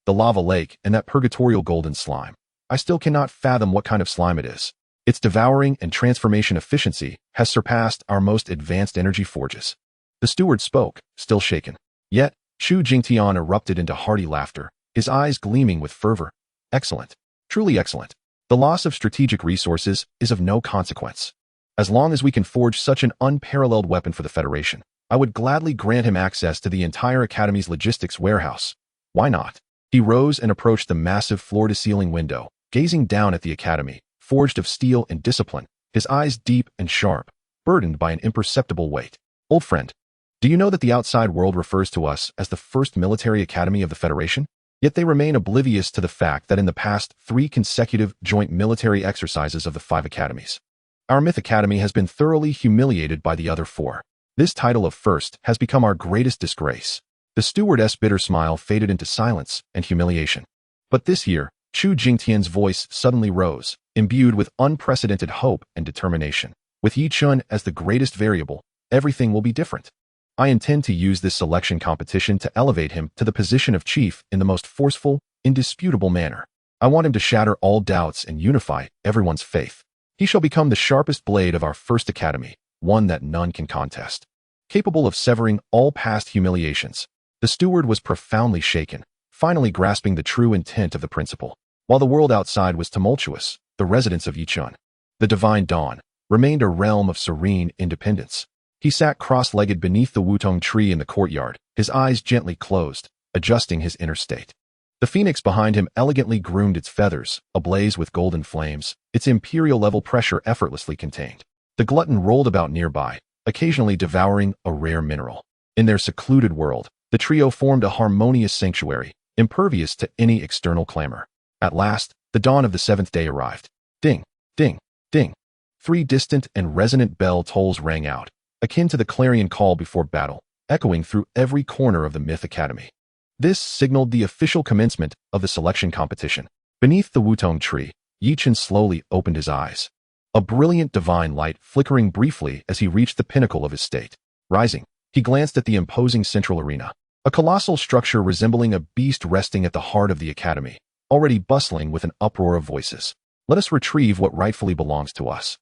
Speaker 1: The lava lake and that purgatorial golden slime. I still cannot fathom what kind of slime it is. Its devouring and transformation efficiency has surpassed our most advanced energy forges. The steward spoke, still shaken. Yet, Chu Jingtian erupted into hearty laughter, his eyes gleaming with fervor. Excellent. Truly excellent. The loss of strategic resources is of no consequence. As long as we can forge such an unparalleled weapon for the Federation, I would gladly grant him access to the entire Academy's logistics warehouse. Why not? He rose and approached the massive floor-to-ceiling window, gazing down at the Academy, forged of steel and discipline, his eyes deep and sharp, burdened by an imperceptible weight. Old friend, do you know that the outside world refers to us as the First Military Academy of the Federation? Yet they remain oblivious to the fact that in the past 3 consecutive joint military exercises of the 5 academies, our Myth Academy has been thoroughly humiliated by the other 4. This title of first has become our greatest disgrace. The stewardess' bitter smile faded into silence and humiliation. But this year, Chu Jingtian's voice suddenly rose, imbued with unprecedented hope and determination. With Yi Chun as the greatest variable, everything will be different. I intend to use this selection competition to elevate him to the position of chief in the most forceful, indisputable manner. I want him to shatter all doubts and unify everyone's faith. He shall become the sharpest blade of our first academy, one that none can contest. Capable of severing all past humiliations, the steward was profoundly shaken, finally grasping the true intent of the principal. While the world outside was tumultuous, the residence of Yichun, the divine dawn, remained a realm of serene independence. He sat cross-legged beneath the wutong tree in the courtyard, his eyes gently closed, adjusting his inner state. The phoenix behind him elegantly groomed its feathers, ablaze with golden flames, its imperial-level pressure effortlessly contained. The glutton rolled about nearby, occasionally devouring a rare mineral. In their secluded world, the trio formed a harmonious sanctuary, impervious to any external clamor. At last, the dawn of the seventh day arrived. Ding, ding, ding. 3 distant and resonant bell tolls rang out, akin to the clarion call before battle, echoing through every corner of the Myth Academy. This signaled the official commencement of the selection competition. Beneath the wutong tree, Yichun slowly opened his eyes. A brilliant divine light flickering briefly as he reached the pinnacle of his state. Rising, he glanced at the imposing central arena, a colossal structure resembling a beast resting at the heart of the academy, already bustling with an uproar of voices. Let us retrieve what rightfully belongs to us.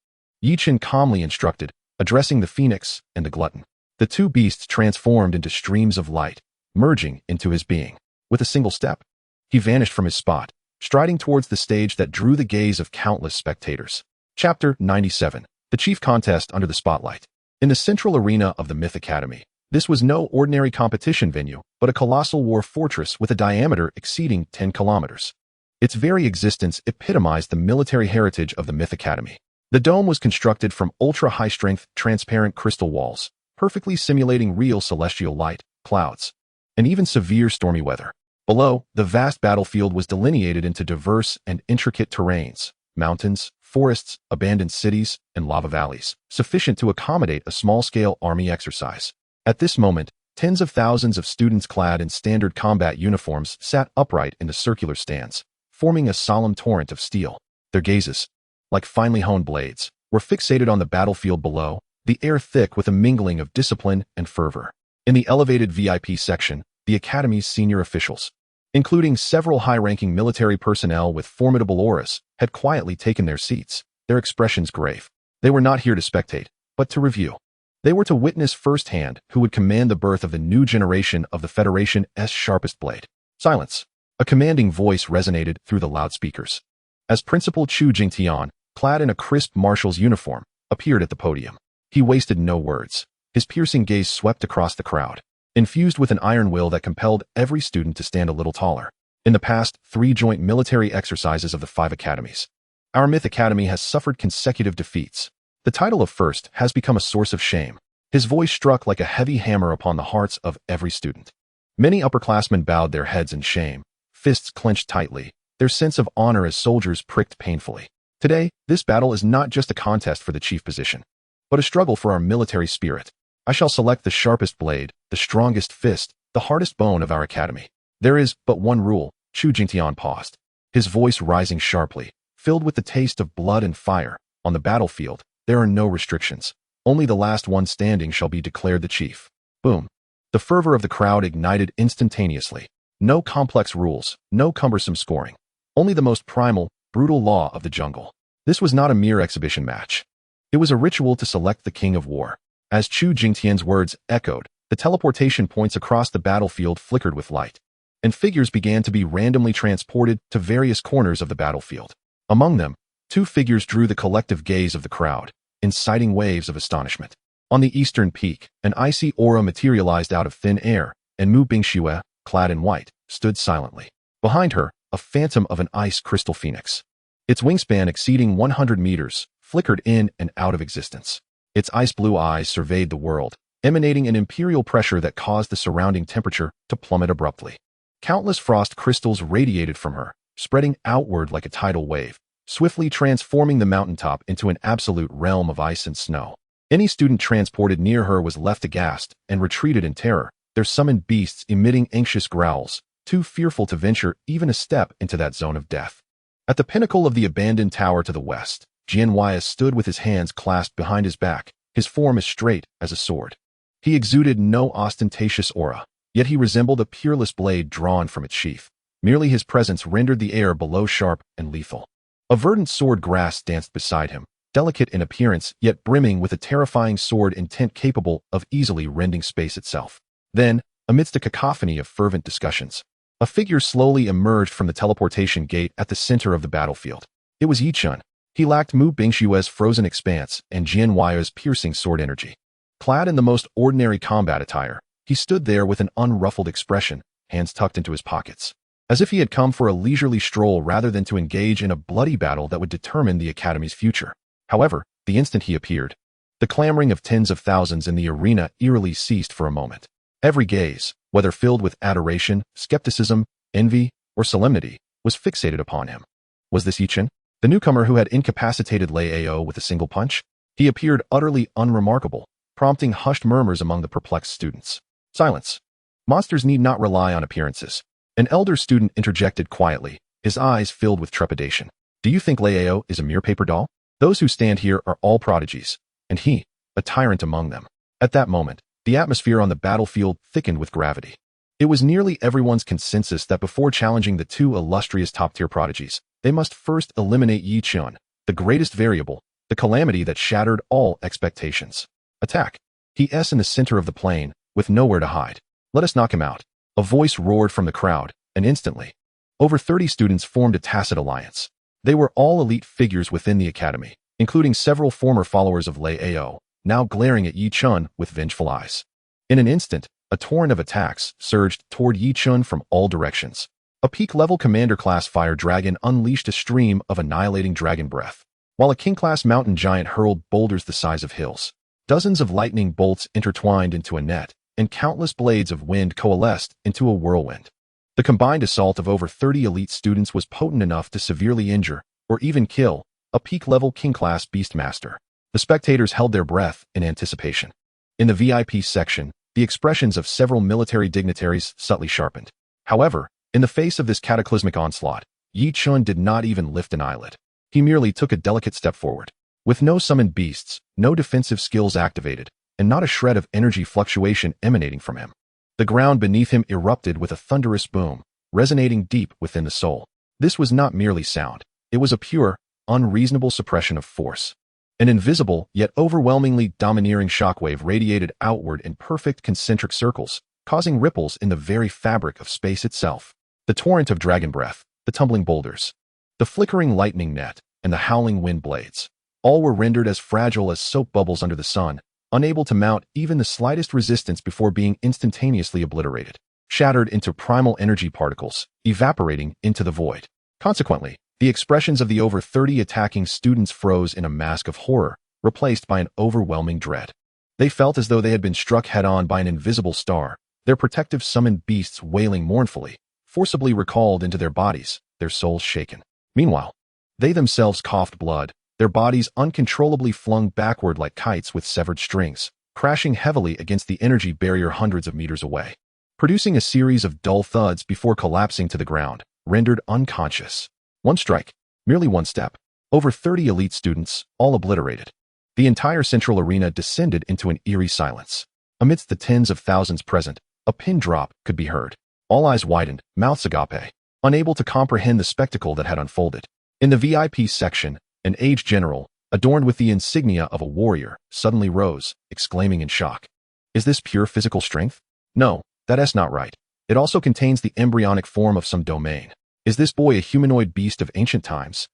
Speaker 1: Yichun calmly instructed, addressing the phoenix and the glutton. The 2 beasts transformed into streams of light, merging into his being. With a single step, he vanished from his spot, striding towards the stage that drew the gaze of countless spectators. Chapter 97. The Chief Contest Under the Spotlight. In the central arena of the Myth Academy, this was no ordinary competition venue, but a colossal war fortress with a diameter exceeding 10 kilometers. Its very existence epitomized the military heritage of the Myth Academy. The dome was constructed from ultra-high-strength, transparent crystal walls, perfectly simulating real celestial light, clouds, and even severe stormy weather. Below, the vast battlefield was delineated into diverse and intricate terrains, mountains, forests, abandoned cities, and lava valleys, sufficient to accommodate a small-scale army exercise. At this moment, tens of thousands of students clad in standard combat uniforms sat upright in the circular stands, forming a solemn torrent of steel. Their gazes, like finely honed blades, were fixated on the battlefield below, the air thick with a mingling of discipline and fervor. In the elevated VIP section, the Academy's senior officials, including several high-ranking military personnel with formidable auras, had quietly taken their seats, their expressions grave. They were not here to spectate, but to review. They were to witness firsthand who would command the birth of the new generation of the Federation's sharpest blade. Silence. A commanding voice resonated through the loudspeakers. As Principal Chu Jingtian, clad in a crisp marshal's uniform, appeared at the podium. He wasted no words. His piercing gaze swept across the crowd, infused with an iron will that compelled every student to stand a little taller. In the past 3 joint military exercises of the 5 academies, our Myth Academy has suffered consecutive defeats. The title of first has become a source of shame. His voice struck like a heavy hammer upon the hearts of every student. Many upperclassmen bowed their heads in shame, fists clenched tightly, their sense of honor as soldiers pricked painfully. Today, this battle is not just a contest for the chief position, but a struggle for our military spirit. I shall select the sharpest blade, the strongest fist, the hardest bone of our academy. There is but one rule. Chu Jingtian paused, his voice rising sharply, filled with the taste of blood and fire. On the battlefield, there are no restrictions. Only the last one standing shall be declared the chief. Boom. The fervor of the crowd ignited instantaneously. No complex rules, no cumbersome scoring. Only the most primal, brutal law of the jungle. This was not a mere exhibition match. It was a ritual to select the king of war. As Chu Jingtian's words echoed, the teleportation points across the battlefield flickered with light, and figures began to be randomly transported to various corners of the battlefield. Among them, 2 figures drew the collective gaze of the crowd, inciting waves of astonishment. On the eastern peak, an icy aura materialized out of thin air, and Mu Bingxue, clad in white, stood silently. Behind her, a phantom of an ice crystal phoenix, its wingspan exceeding 100 meters, flickered in and out of existence. Its ice-blue eyes surveyed the world, emanating an imperial pressure that caused the surrounding temperature to plummet abruptly. Countless frost crystals radiated from her, spreading outward like a tidal wave, swiftly transforming the mountaintop into an absolute realm of ice and snow. Any student transported near her was left aghast and retreated in terror, their summoned beasts emitting anxious growls, too fearful to venture even a step into that zone of death. At the pinnacle of the abandoned tower to the west, Jianwei stood with his hands clasped behind his back, his form as straight as a sword. He exuded no ostentatious aura, yet he resembled a peerless blade drawn from its sheath. Merely his presence rendered the air below sharp and lethal. A verdant sword grass danced beside him, delicate in appearance yet brimming with a terrifying sword intent capable of easily rending space itself. Then, amidst a cacophony of fervent discussions, A figure slowly emerged from the teleportation gate at the center of the battlefield. It was Yichun. He lacked Mu Bingshue's frozen expanse and Jian Huaya's piercing sword energy. Clad in the most ordinary combat attire, he stood there with an unruffled expression, hands tucked into his pockets, as if he had come for a leisurely stroll rather than to engage in a bloody battle that would determine the Academy's future. However, the instant he appeared, the clamoring of tens of thousands in the arena eerily ceased for a moment. Every gaze, whether filled with adoration, skepticism, envy, or solemnity, was fixated upon him. Was this Yichun, the newcomer who had incapacitated Lei Ao with a single punch? He appeared utterly unremarkable, prompting hushed murmurs among the perplexed students. Silence. Monsters need not rely on appearances. An elder student interjected quietly, his eyes filled with trepidation. Do you think Lei Ao is a mere paper doll? Those who stand here are all prodigies, and he, a tyrant among them. At that moment, the atmosphere on the battlefield thickened with gravity. It was nearly everyone's consensus that before challenging the two illustrious top-tier prodigies, they must first eliminate Yichun, the greatest variable, the calamity that shattered all expectations. Attack. He is in the center of the plain, with nowhere to hide. Let us knock him out. A voice roared from the crowd, and instantly, over 30 students formed a tacit alliance. They were all elite figures within the academy, including several former followers of Lei Ao, now glaring at Yichun with vengeful eyes. In an instant, a torrent of attacks surged toward Yichun from all directions. A peak-level commander-class fire dragon unleashed a stream of annihilating dragon breath, while a king-class mountain giant hurled boulders the size of hills. Dozens of lightning bolts intertwined into a net, and countless blades of wind coalesced into a whirlwind. The combined assault of over 30 elite students was potent enough to severely injure, or even kill, a peak-level king-class beastmaster. The spectators held their breath in anticipation. In the VIP section, the expressions of several military dignitaries subtly sharpened. However, in the face of this cataclysmic onslaught, Yichun did not even lift an eyelid. He merely took a delicate step forward. With no summoned beasts, no defensive skills activated, and not a shred of energy fluctuation emanating from him, the ground beneath him erupted with a thunderous boom, resonating deep within the soul. This was not merely sound. It was a pure, unreasonable suppression of force. An invisible, yet overwhelmingly domineering shockwave radiated outward in perfect concentric circles, causing ripples in the very fabric of space itself. The torrent of dragon breath, the tumbling boulders, the flickering lightning net, and the howling wind blades, all were rendered as fragile as soap bubbles under the sun, unable to mount even the slightest resistance before being instantaneously obliterated, shattered into primal energy particles, evaporating into the void. Consequently, the expressions of the over 30 attacking students froze in a mask of horror, replaced by an overwhelming dread. They felt as though they had been struck head-on by an invisible star, their protective summoned beasts wailing mournfully, forcibly recalled into their bodies, their souls shaken. Meanwhile, they themselves coughed blood, their bodies uncontrollably flung backward like kites with severed strings, crashing heavily against the energy barrier hundreds of meters away, producing a series of dull thuds before collapsing to the ground, rendered unconscious. One strike, merely one step, over 30 elite students, all obliterated. The entire central arena descended into an eerie silence. Amidst the tens of thousands present, a pin drop could be heard. All eyes widened, mouths agape, unable to comprehend the spectacle that had unfolded. In the VIP section, an aged general, adorned with the insignia of a warrior, suddenly rose, exclaiming in shock. Is this pure physical strength? No, that is not right. It also contains the embryonic form of some domain. Is this boy a humanoid beast of ancient times?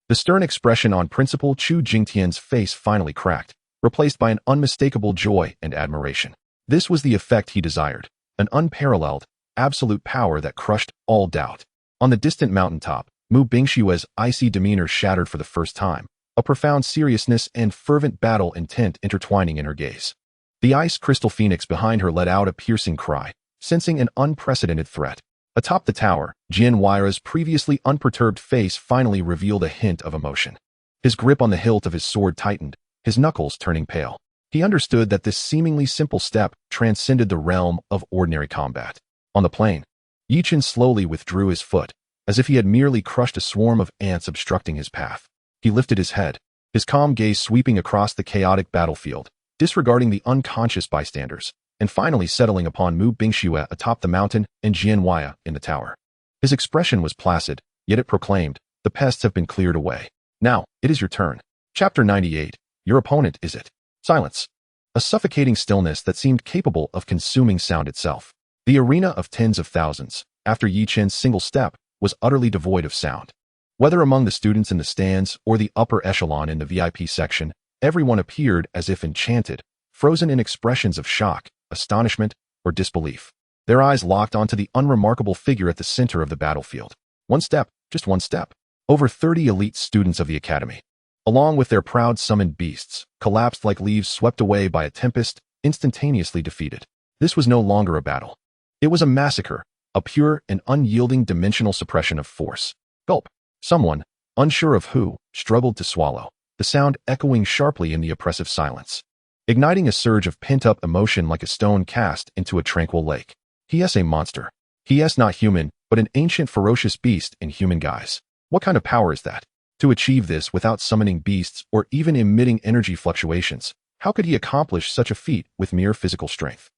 Speaker 1: The stern expression on Principal Chu Jingtian's face finally cracked, replaced by an unmistakable joy and admiration. This was the effect he desired, an unparalleled, absolute power that crushed all doubt. On the distant mountaintop, Mu Bingshue's icy demeanor shattered for the first time, a profound seriousness and fervent battle intent intertwining in her gaze. The ice crystal phoenix behind her let out a piercing cry, sensing an unprecedented threat. Atop the tower, Jian Huaya's previously unperturbed face finally revealed a hint of emotion. His grip on the hilt of his sword tightened, his knuckles turning pale. He understood that this seemingly simple step transcended the realm of ordinary combat. On the plain, Yichun slowly withdrew his foot, as if he had merely crushed a swarm of ants obstructing his path. He lifted his head, his calm gaze sweeping across the chaotic battlefield, disregarding the unconscious bystanders, and finally settling upon Mu Bingshue atop the mountain and Jian Huaya in the tower. His expression was placid, yet it proclaimed, the pests have been cleared away. Now, it is your turn. Chapter 98. Your opponent, is it? Silence. A suffocating stillness that seemed capable of consuming sound itself. The arena of tens of thousands, after Yi Chen's single step, was utterly devoid of sound. Whether among the students in the stands or the upper echelon in the VIP section, everyone appeared as if enchanted, frozen in expressions of shock, astonishment, or disbelief. Their eyes locked onto the unremarkable figure at the center of the battlefield. One step, just one step. Over 30 elite students of the academy, along with their proud summoned beasts, collapsed like leaves swept away by a tempest, instantaneously defeated. This was no longer a battle. It was a massacre, a pure and unyielding dimensional suppression of force. Gulp. Someone, unsure of who, struggled to swallow, the sound echoing sharply in the oppressive silence, igniting a surge of pent-up emotion like a stone cast into a tranquil lake. He is a monster. He is not human, but an ancient ferocious beast in human guise. What kind of power is that? To achieve this without summoning beasts or even emitting energy fluctuations, how could he accomplish such a feat with mere physical strength?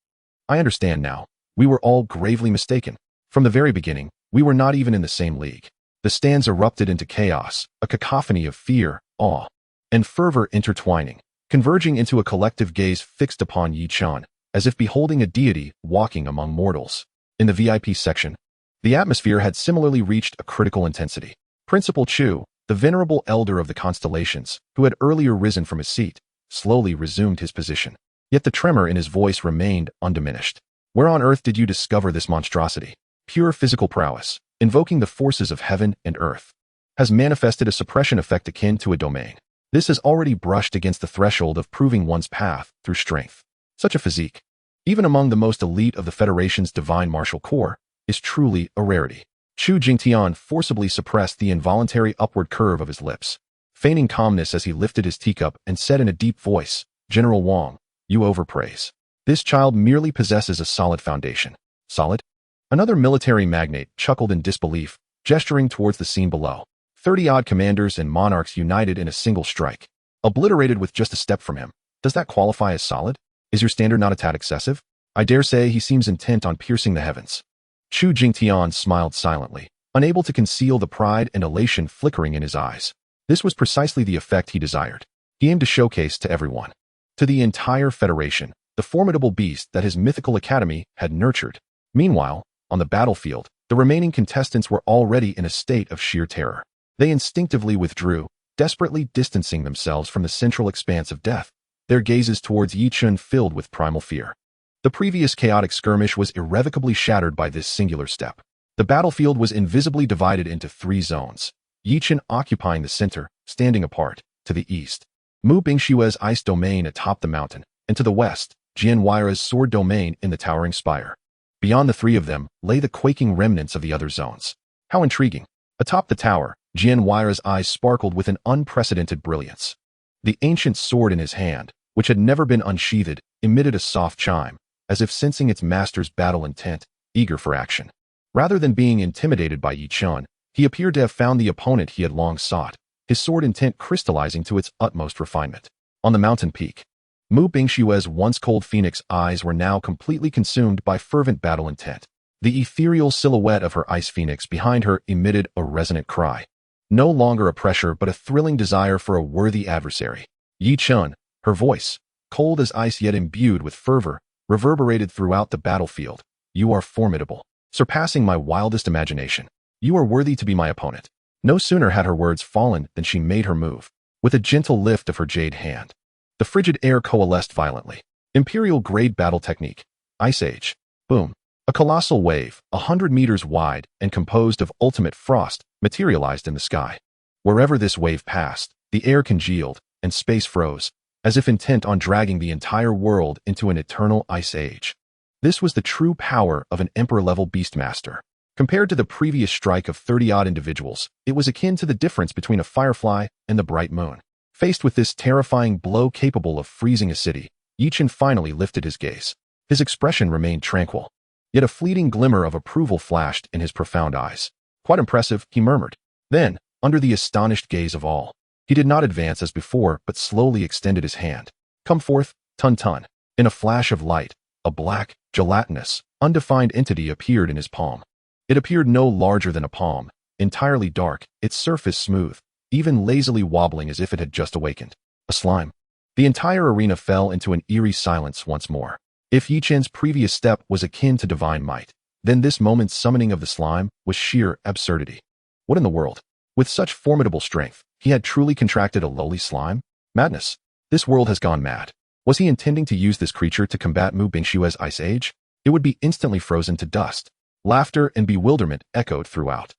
Speaker 1: I understand now. We were all gravely mistaken. From the very beginning, we were not even in the same league. The stands erupted into chaos, a cacophony of fear, awe, and fervor intertwining, converging into a collective gaze fixed upon Yi Chen, as if beholding a deity walking among mortals. In the VIP section, the atmosphere had similarly reached a critical intensity. Principal Chu, the venerable elder of the constellations, who had earlier risen from his seat, slowly resumed his position. Yet the tremor in his voice remained undiminished. Where on earth did you discover this monstrosity? Pure physical prowess, invoking the forces of heaven and earth, has manifested a suppression effect akin to a domain. This has already brushed against the threshold of proving one's path through strength. Such a physique, even among the most elite of the Federation's divine martial corps, is truly a rarity. Chu Jingtian forcibly suppressed the involuntary upward curve of his lips, feigning calmness as he lifted his teacup and said in a deep voice, "General Wang, you overpraise. This child merely possesses a solid foundation." Solid? Another military magnate chuckled in disbelief, gesturing towards the scene below. 30-odd commanders and monarchs united in a single strike, obliterated with just a step from him. Does that qualify as solid? Is your standard not a tad excessive? I dare say he seems intent on piercing the heavens. Chu Jingtian smiled silently, unable to conceal the pride and elation flickering in his eyes. This was precisely the effect he desired. He aimed to showcase to everyone, to the entire Federation, the formidable beast that his mythical academy had nurtured. Meanwhile, on the battlefield, the remaining contestants were already in a state of sheer terror. They instinctively withdrew, desperately distancing themselves from the central expanse of death, their gazes towards Yi Chen filled with primal fear. The previous chaotic skirmish was irrevocably shattered by this singular step. The battlefield was invisibly divided into 3 zones, Yi Chen occupying the center, standing apart. To the east, Mu Bingshue's ice domain atop the mountain, and to the west, Jian Huira's sword domain in the towering spire. Beyond the 3 of them lay the quaking remnants of the other zones. How intriguing! Atop the tower, Jian Huira's eyes sparkled with an unprecedented brilliance. The ancient sword in his hand, which had never been unsheathed, emitted a soft chime, as if sensing its master's battle intent, eager for action. Rather than being intimidated by Yi Chen, he appeared to have found the opponent he had long sought, his sword intent crystallizing to its utmost refinement. On the mountain peak, Mu Bingshue's once cold phoenix eyes were now completely consumed by fervent battle intent. The ethereal silhouette of her ice phoenix behind her emitted a resonant cry. No longer a pressure but a thrilling desire for a worthy adversary. Yi Chen, her voice, cold as ice yet imbued with fervor, reverberated throughout the battlefield. You are formidable, surpassing my wildest imagination. You are worthy to be my opponent. No sooner had her words fallen than she made her move. With a gentle lift of her jade hand, the frigid air coalesced violently. Imperial-grade battle technique. Ice Age. Boom. A colossal wave, 100 meters wide and composed of ultimate frost, materialized in the sky. Wherever this wave passed, the air congealed and space froze, as if intent on dragging the entire world into an eternal ice age. This was the true power of an emperor-level beastmaster. Compared to the previous strike of 30-odd individuals, it was akin to the difference between a firefly and the bright moon. Faced with this terrifying blow capable of freezing a city, Yi Chen finally lifted his gaze. His expression remained tranquil, yet a fleeting glimmer of approval flashed in his profound eyes. Quite impressive, he murmured. Then, under the astonished gaze of all, he did not advance as before but slowly extended his hand. Come forth, Tun Tun. In a flash of light, a black, gelatinous, undefined entity appeared in his palm. It appeared no larger than a palm, entirely dark, its surface smooth, even lazily wobbling as if it had just awakened. A slime. The entire arena fell into an eerie silence once more. If Yi Chen's previous step was akin to divine might, Then this moment's summoning of the slime was sheer absurdity. What in the world? With such formidable strength, he had truly contracted a lowly slime? Madness. This world has gone mad. Was he intending to use this creature to combat Mu Bingshue's ice age? It would be instantly frozen to dust. Laughter and bewilderment echoed throughout.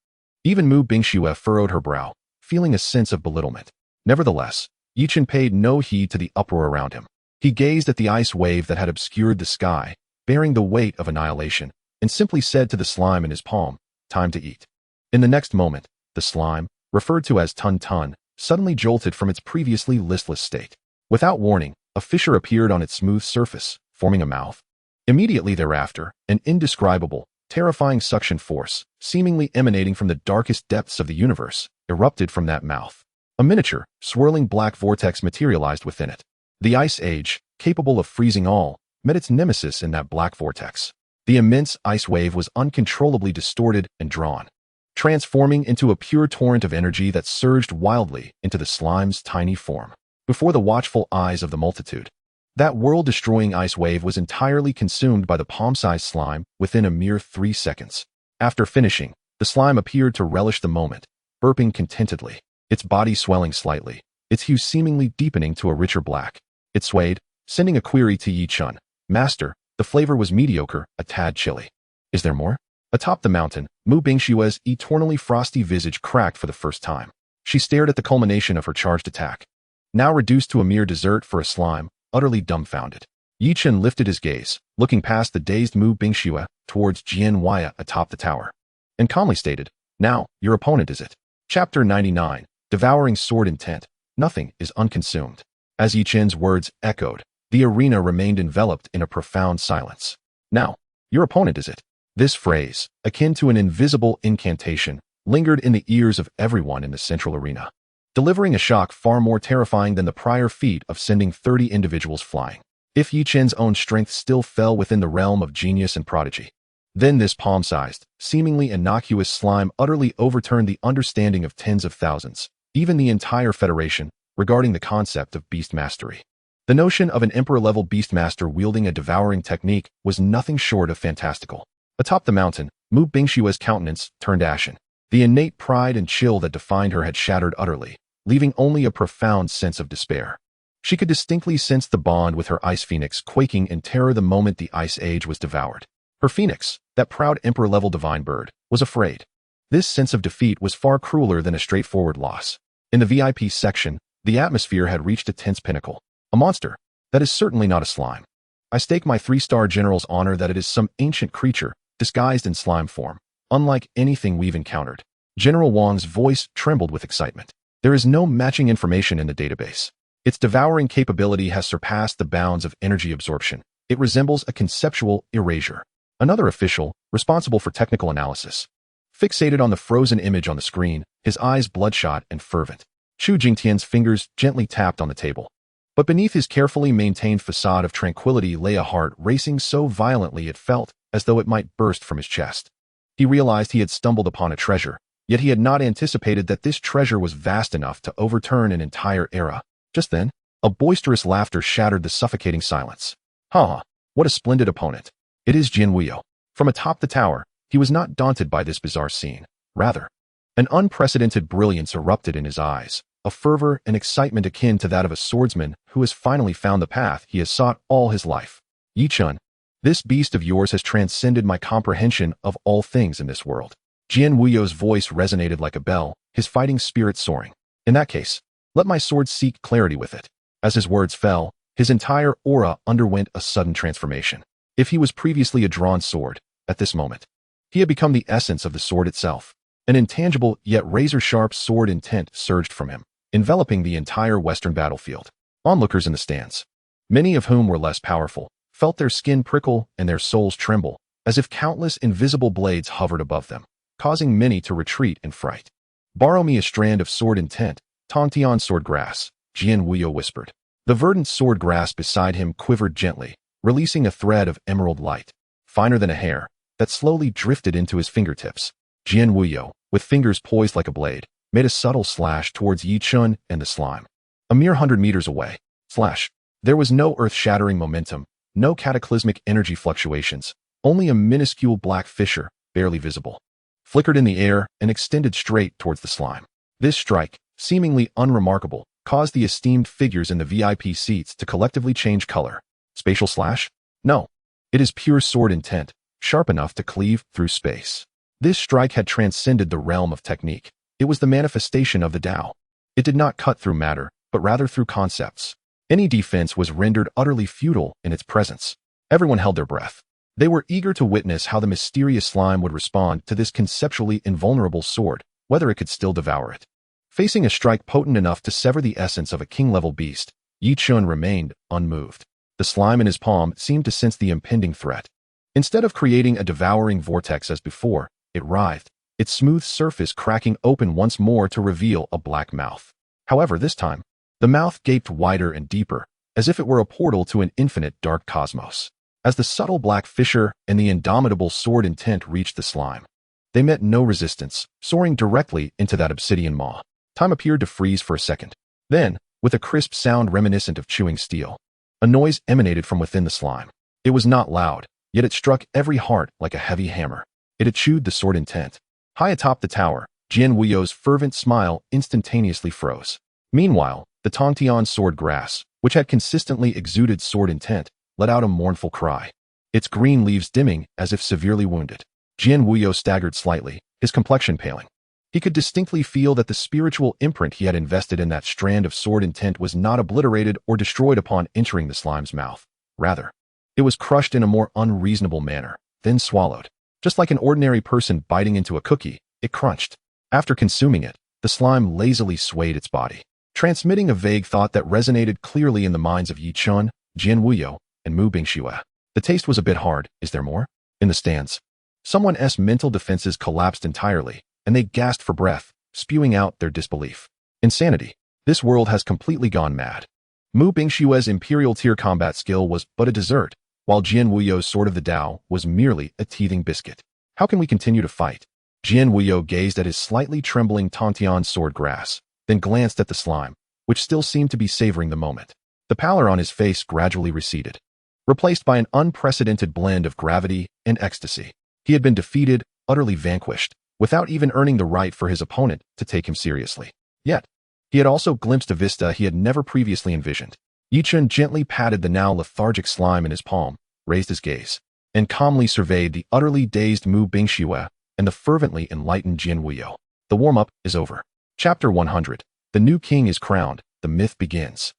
Speaker 1: Even Mu Bingshue furrowed her brow, feeling a sense of belittlement. Nevertheless, Yichen paid no heed to the uproar around him. He gazed at the ice wave that had obscured the sky, bearing the weight of annihilation, and simply said to the slime in his palm, "Time to eat." In the next moment, the slime, referred to as Tun Tun, suddenly jolted from its previously listless state. Without warning, a fissure appeared on its smooth surface, forming a mouth. Immediately thereafter, an indescribable, terrifying suction force, seemingly emanating from the darkest depths of the universe, erupted from that mouth. A miniature, swirling black vortex materialized within it. The Ice Age, capable of freezing all, met its nemesis in that black vortex. The immense ice wave was uncontrollably distorted and drawn, transforming into a pure torrent of energy that surged wildly into the slime's tiny form. Before the watchful eyes of the multitude, that world-destroying ice wave was entirely consumed by the palm-sized slime within a mere 3 seconds. After finishing, the slime appeared to relish the moment, burping contentedly, its body swelling slightly, its hue seemingly deepening to a richer black. It swayed, sending a query to Yi Chun. "Master, the flavor was mediocre, a tad chilly. Is there more?" Atop the mountain, Mu Bingshue's eternally frosty visage cracked for the first time. She stared at the culmination of her charged attack. Now reduced to a mere dessert for a slime, utterly dumbfounded. Yi Chun lifted his gaze, looking past the dazed Mu Bingshue towards Jian Waya atop the tower, and calmly stated, "Now, your opponent is it?" Chapter 99, Devouring Sword Intent. Nothing is unconsumed. As Yi Chun's words echoed, the arena remained enveloped in a profound silence. "Now, your opponent is it?" This phrase, akin to an invisible incantation, lingered in the ears of everyone in the central arena, delivering a shock far more terrifying than the prior feat of sending 30 individuals flying. If Yi Chun's own strength still fell within the realm of genius and prodigy, then this palm-sized, seemingly innocuous slime utterly overturned the understanding of tens of thousands, even the entire Federation, regarding the concept of beast mastery. The notion of an emperor-level beast master wielding a devouring technique was nothing short of fantastical. Atop the mountain, Mu Bingshue's countenance turned ashen. The innate pride and chill that defined her had shattered utterly, leaving only a profound sense of despair. She could distinctly sense the bond with her ice phoenix quaking in terror the moment the ice age was devoured. Her phoenix, that proud emperor-level divine bird, was afraid. This sense of defeat was far crueler than a straightforward loss. In the VIP section, the atmosphere had reached a tense pinnacle. A monster. That is certainly not a slime. I stake my 3-star general's honor that it is some ancient creature, disguised in slime form, unlike anything we've encountered. General Wang's voice trembled with excitement. There is no matching information in the database. Its devouring capability has surpassed the bounds of energy absorption. It resembles a conceptual erasure. Another official, responsible for technical analysis, fixated on the frozen image on the screen, his eyes bloodshot and fervent. Chu Jingtian's fingers gently tapped on the table. But beneath his carefully maintained facade of tranquility lay a heart racing so violently it felt as though it might burst from his chest. He realized he had stumbled upon a treasure, yet he had not anticipated that this treasure was vast enough to overturn an entire era. Just then, a boisterous laughter shattered the suffocating silence. "Ha! What a splendid opponent. It is Jian Wuyo." From atop the tower, he was not daunted by this bizarre scene. Rather, an unprecedented brilliance erupted in his eyes, a fervor and excitement akin to that of a swordsman who has finally found the path he has sought all his life. "Yi Chun, this beast of yours has transcended my comprehension of all things in this world." Jian Wuyo's voice resonated like a bell, his fighting spirit soaring. "In that case, let my sword seek clarity with it." As his words fell, his entire aura underwent a sudden transformation. If he was previously a drawn sword, at this moment, he had become the essence of the sword itself. An intangible yet razor-sharp sword intent surged from him, enveloping the entire Western battlefield. Onlookers in the stands, many of whom were less powerful, felt their skin prickle and their souls tremble, as if countless invisible blades hovered above them, causing many to retreat in fright. "Borrow me a strand of sword intent, Tongtian sword grass," Jian Wuyo whispered. The verdant sword grass beside him quivered gently, releasing a thread of emerald light, finer than a hair, that slowly drifted into his fingertips. Jian Wuyo, with fingers poised like a blade, made a subtle slash towards Yi Chun and the slime. A mere 100 meters away. Slash. There was no earth-shattering momentum, no cataclysmic energy fluctuations, Only a minuscule black fissure, barely visible, flickered in the air and extended straight towards the slime. This strike, seemingly unremarkable, caused the esteemed figures in the VIP seats to collectively change color. Spatial slash? No. It is pure sword intent, sharp enough to cleave through space. This strike had transcended the realm of technique. It was the manifestation of the Tao. It did not cut through matter, but rather through concepts. Any defense was rendered utterly futile in its presence. Everyone held their breath. They were eager to witness how the mysterious slime would respond to this conceptually invulnerable sword, whether it could still devour it. Facing a strike potent enough to sever the essence of a king-level beast, Yi Chun remained unmoved. The slime in his palm seemed to sense the impending threat. Instead of creating a devouring vortex as before, it writhed, its smooth surface cracking open once more to reveal a black mouth. However, this time, the mouth gaped wider and deeper, as if it were a portal to an infinite dark cosmos. As the subtle black fissure and the indomitable sword intent reached the slime, they met no resistance, soaring directly into that obsidian maw. Time appeared to freeze for a second. Then, with a crisp sound reminiscent of chewing steel, a noise emanated from within the slime. It was not loud, yet it struck every heart like a heavy hammer. It had chewed the sword intent. High atop the tower, Jian Wuyo's fervent smile instantaneously froze. Meanwhile, the Tongtian sword grass, which had consistently exuded sword intent, let out a mournful cry, its green leaves dimming as if severely wounded. Jian Wuyo staggered slightly, his complexion paling. He could distinctly feel that the spiritual imprint he had invested in that strand of sword intent was not obliterated or destroyed upon entering the slime's mouth. Rather, it was crushed in a more unreasonable manner, then swallowed. Just like an ordinary person biting into a cookie, it crunched. After consuming it, the slime lazily swayed its body, transmitting a vague thought that resonated clearly in the minds of Yi Chun, Jian Wuyo, and Mu Bingxue. The taste was a bit hard. Is there more? In the stands, someone's mental defenses collapsed entirely, and they gasped for breath, spewing out their disbelief. Insanity. This world has completely gone mad. Mu Bingxue's imperial tier combat skill was but a dessert, while Jian Wuyo's sword of the Tao was merely a teething biscuit. How can we continue to fight? Jian Wuyo gazed at his slightly trembling Tongtian sword grass, then glanced at the slime, which still seemed to be savoring the moment. The pallor on his face gradually receded, replaced by an unprecedented blend of gravity and ecstasy. He had been defeated, utterly vanquished, without even earning the right for his opponent to take him seriously. Yet, he had also glimpsed a vista he had never previously envisioned. Yi Chun gently patted the now lethargic slime in his palm, raised his gaze, and calmly surveyed the utterly dazed Mu Bingxue and the fervently enlightened Jian Wuyo. The warm-up is over. Chapter 100. The new king is crowned. The myth begins.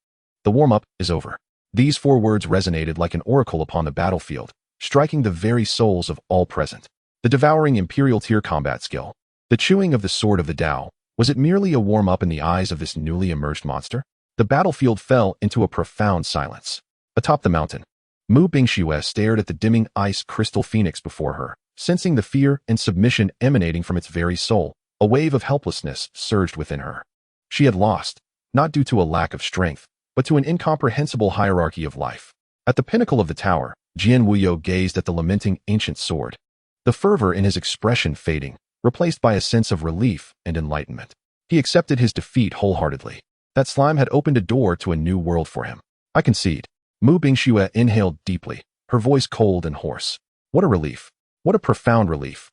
Speaker 1: The warm-up is over. These 4 words resonated like an oracle upon the battlefield, striking the very souls of all present. The devouring imperial tier combat skill, the chewing of the sword of the Tao, was it merely a warm-up in the eyes of this newly emerged monster? The battlefield fell into a profound silence. Atop the mountain, Mu Bingxue stared at the dimming ice crystal phoenix before her, sensing the fear and submission emanating from its very soul. A wave of helplessness surged within her. She had lost, not due to a lack of strength, but to an incomprehensible hierarchy of life. At the pinnacle of the tower, Jian Wuyo gazed at the lamenting ancient sword, the fervor in his expression fading, replaced by a sense of relief and enlightenment. He accepted his defeat wholeheartedly. That slime had opened a door to a new world for him. I concede. Mu Bingxue inhaled deeply, her voice cold and hoarse. What a relief. What a profound relief.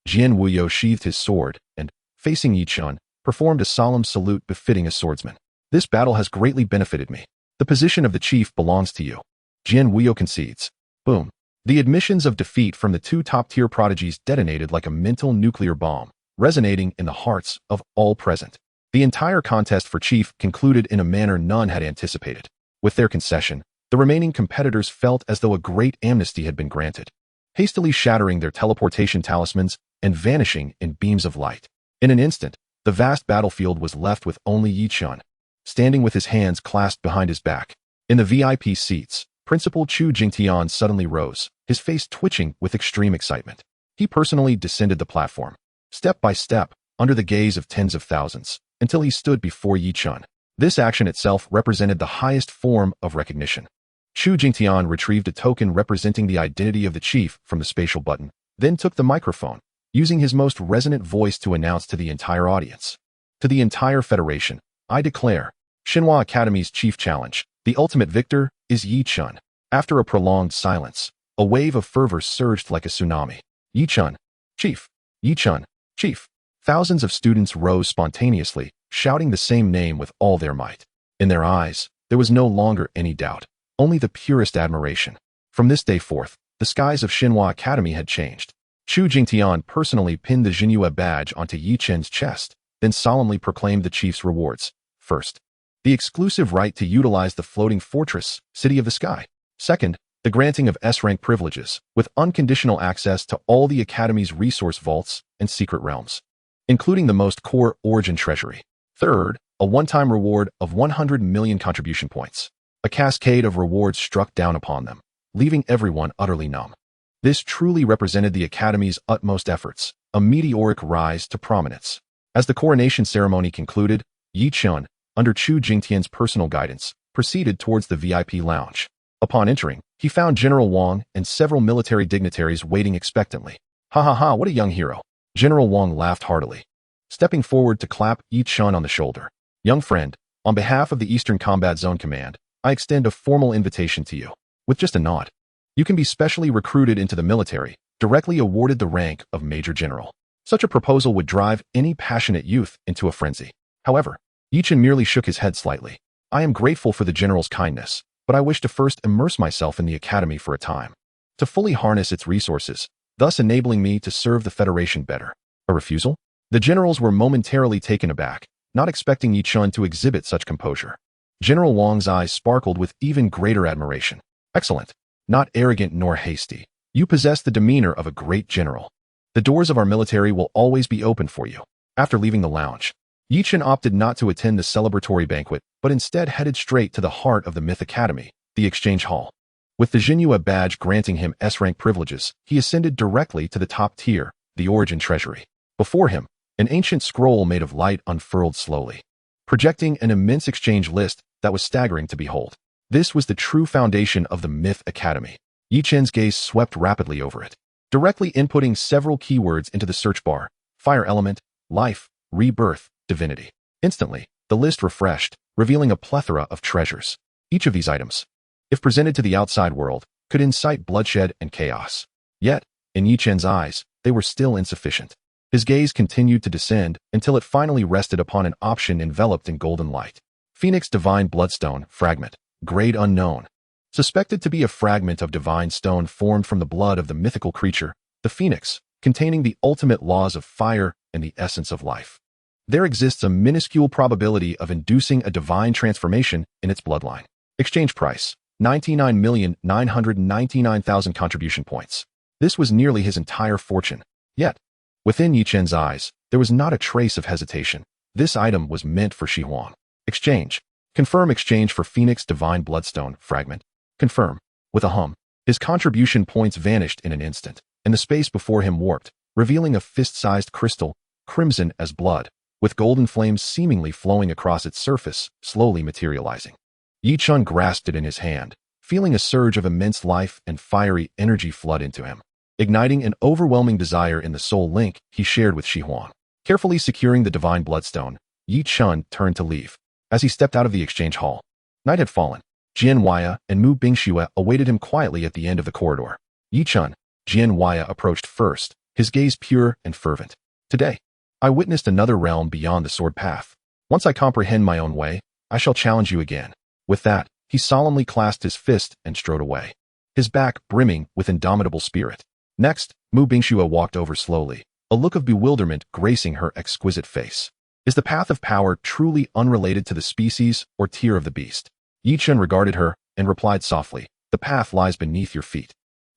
Speaker 1: Jian Wuyo sheathed his sword and, facing Yi Chun, performed a solemn salute befitting a swordsman. This battle has greatly benefited me. The position of the chief belongs to you. Jian Wuyo concedes. Boom. The admissions of defeat from the 2 top-tier prodigies detonated like a mental nuclear bomb, resonating in the hearts of all present. The entire contest for chief concluded in a manner none had anticipated. With their concession, the remaining competitors felt as though a great amnesty had been granted, hastily shattering their teleportation talismans and vanishing in beams of light. In an instant, the vast battlefield was left with only Yi Chun, standing with his hands clasped behind his back. In the VIP seats, Principal Chu Jingtian suddenly rose, his face twitching with extreme excitement. He personally descended the platform, step by step, under the gaze of tens of thousands, until he stood before Yi Chun. This action itself represented the highest form of recognition. Chu Jingtian retrieved a token representing the identity of the chief from the spatial button, then took the microphone, using his most resonant voice to announce to the entire audience. To the entire Federation, I declare, Shinhua Academy's chief challenge, the ultimate victor, is Yi Chun. After a prolonged silence, A wave of fervor surged like a tsunami. Yi-chun, Chief! Yi-chun, Chief! Thousands of students rose spontaneously, shouting the same name with all their might. In their eyes, there was no longer any doubt, only the purest admiration. From this day forth, the skies of Xinhua Academy had changed. Chu Jingtian personally pinned the Xinhua badge onto Yi-chen's chest, then solemnly proclaimed the chief's rewards. First, the exclusive right to utilize the floating fortress, City of the Sky. Second, the granting of S-rank privileges, with unconditional access to all the Academy's resource vaults and secret realms, including the most core origin treasury. Third, a one-time reward of 100 million contribution points. A cascade of rewards struck down upon them, leaving everyone utterly numb. This truly represented the Academy's utmost efforts, a meteoric rise to prominence. As the coronation ceremony concluded, Yi-chun, under Chu Jingtian's personal guidance, proceeded towards the VIP lounge. Upon entering, he found General Wang and several military dignitaries waiting expectantly. Ha ha ha, what a young hero. General Wang laughed heartily, stepping forward to clap Yi-chun on the shoulder. Young friend, on behalf of the Eastern Combat Zone Command, I extend a formal invitation to you. With just a nod, you can be specially recruited into the military, directly awarded the rank of Major General. Such a proposal would drive any passionate youth into a frenzy. However, Yi-chun merely shook his head slightly. I am grateful for the general's kindness, but I wish to first immerse myself in the Academy for a time, to fully harness its resources, thus enabling me to serve the Federation better. A refusal? The generals were momentarily taken aback, not expecting Yi-chun to exhibit such composure. General Wang's eyes sparkled with even greater admiration. Excellent. Not arrogant nor hasty. You possess the demeanor of a great general. The doors of our military will always be open for you. After leaving the lounge, Yi-chun opted not to attend the celebratory banquet, but instead headed straight to the heart of the Myth Academy, the Exchange Hall. With the Xinhua badge granting him S-rank privileges, he ascended directly to the top tier, the Origin Treasury. Before him, an ancient scroll made of light unfurled slowly, projecting an immense exchange list that was staggering to behold. This was the true foundation of the Myth Academy. Yi-chun's gaze swept rapidly over it, directly inputting several keywords into the search bar: fire element, life, rebirth, divinity. Instantly, the list refreshed, revealing a plethora of treasures. Each of these items, if presented to the outside world, could incite bloodshed and chaos. Yet, in Yi-chun's eyes, they were still insufficient. His gaze continued to descend until it finally rested upon an option enveloped in golden light. Phoenix Divine Bloodstone Fragment. Grade unknown. Suspected to be a fragment of divine stone formed from the blood of the mythical creature, the Phoenix, containing the ultimate laws of fire and the essence of life. There exists a minuscule probability of inducing a divine transformation in its bloodline. Exchange price: 99,999,000 contribution points. This was nearly his entire fortune. Yet, within Yi-chun's eyes, there was not a trace of hesitation. This item was meant for Shi Huang. Exchange. Confirm exchange for Phoenix Divine Bloodstone Fragment. Confirm. With a hum, his contribution points vanished in an instant, and the space before him warped, revealing a fist-sized crystal, crimson as blood, with golden flames seemingly flowing across its surface, slowly materializing. Yi-chun grasped it in his hand, feeling a surge of immense life and fiery energy flood into him, igniting an overwhelming desire in the soul link he shared with Shi Huang. Carefully securing the Divine Bloodstone, Yi-chun turned to leave. As he stepped out of the exchange hall, night had fallen. Jian Waya and Mu Bingxue awaited him quietly at the end of the corridor. Yi-chun, Jian Waya approached first, his gaze pure and fervent. Today, I witnessed another realm beyond the sword path. Once I comprehend my own way, I shall challenge you again. With that, he solemnly clasped his fist and strode away, his back brimming with indomitable spirit. Next, Mu Bingxue walked over slowly, a look of bewilderment gracing her exquisite face. Is the path of power truly unrelated to the species or tier of the beast? Yi-chun regarded her and replied softly, the path lies beneath your feet.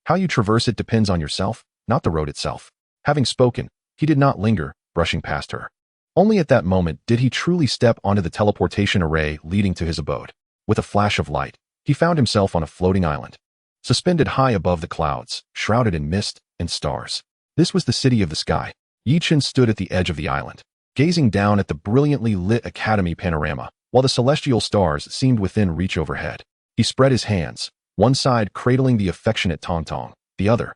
Speaker 1: How you traverse it depends on yourself, not the road itself. Having spoken, he did not linger, brushing past her. Only at that moment did he truly step onto the teleportation array leading to his abode. With a flash of light, he found himself on a floating island, suspended high above the clouds, shrouded in mist and stars. This was the City of the Sky. Yi-chun stood at the edge of the island, gazing down at the brilliantly lit academy panorama, while the celestial stars seemed within reach overhead. He spread his hands, one side cradling the affectionate Tong Tong, the other,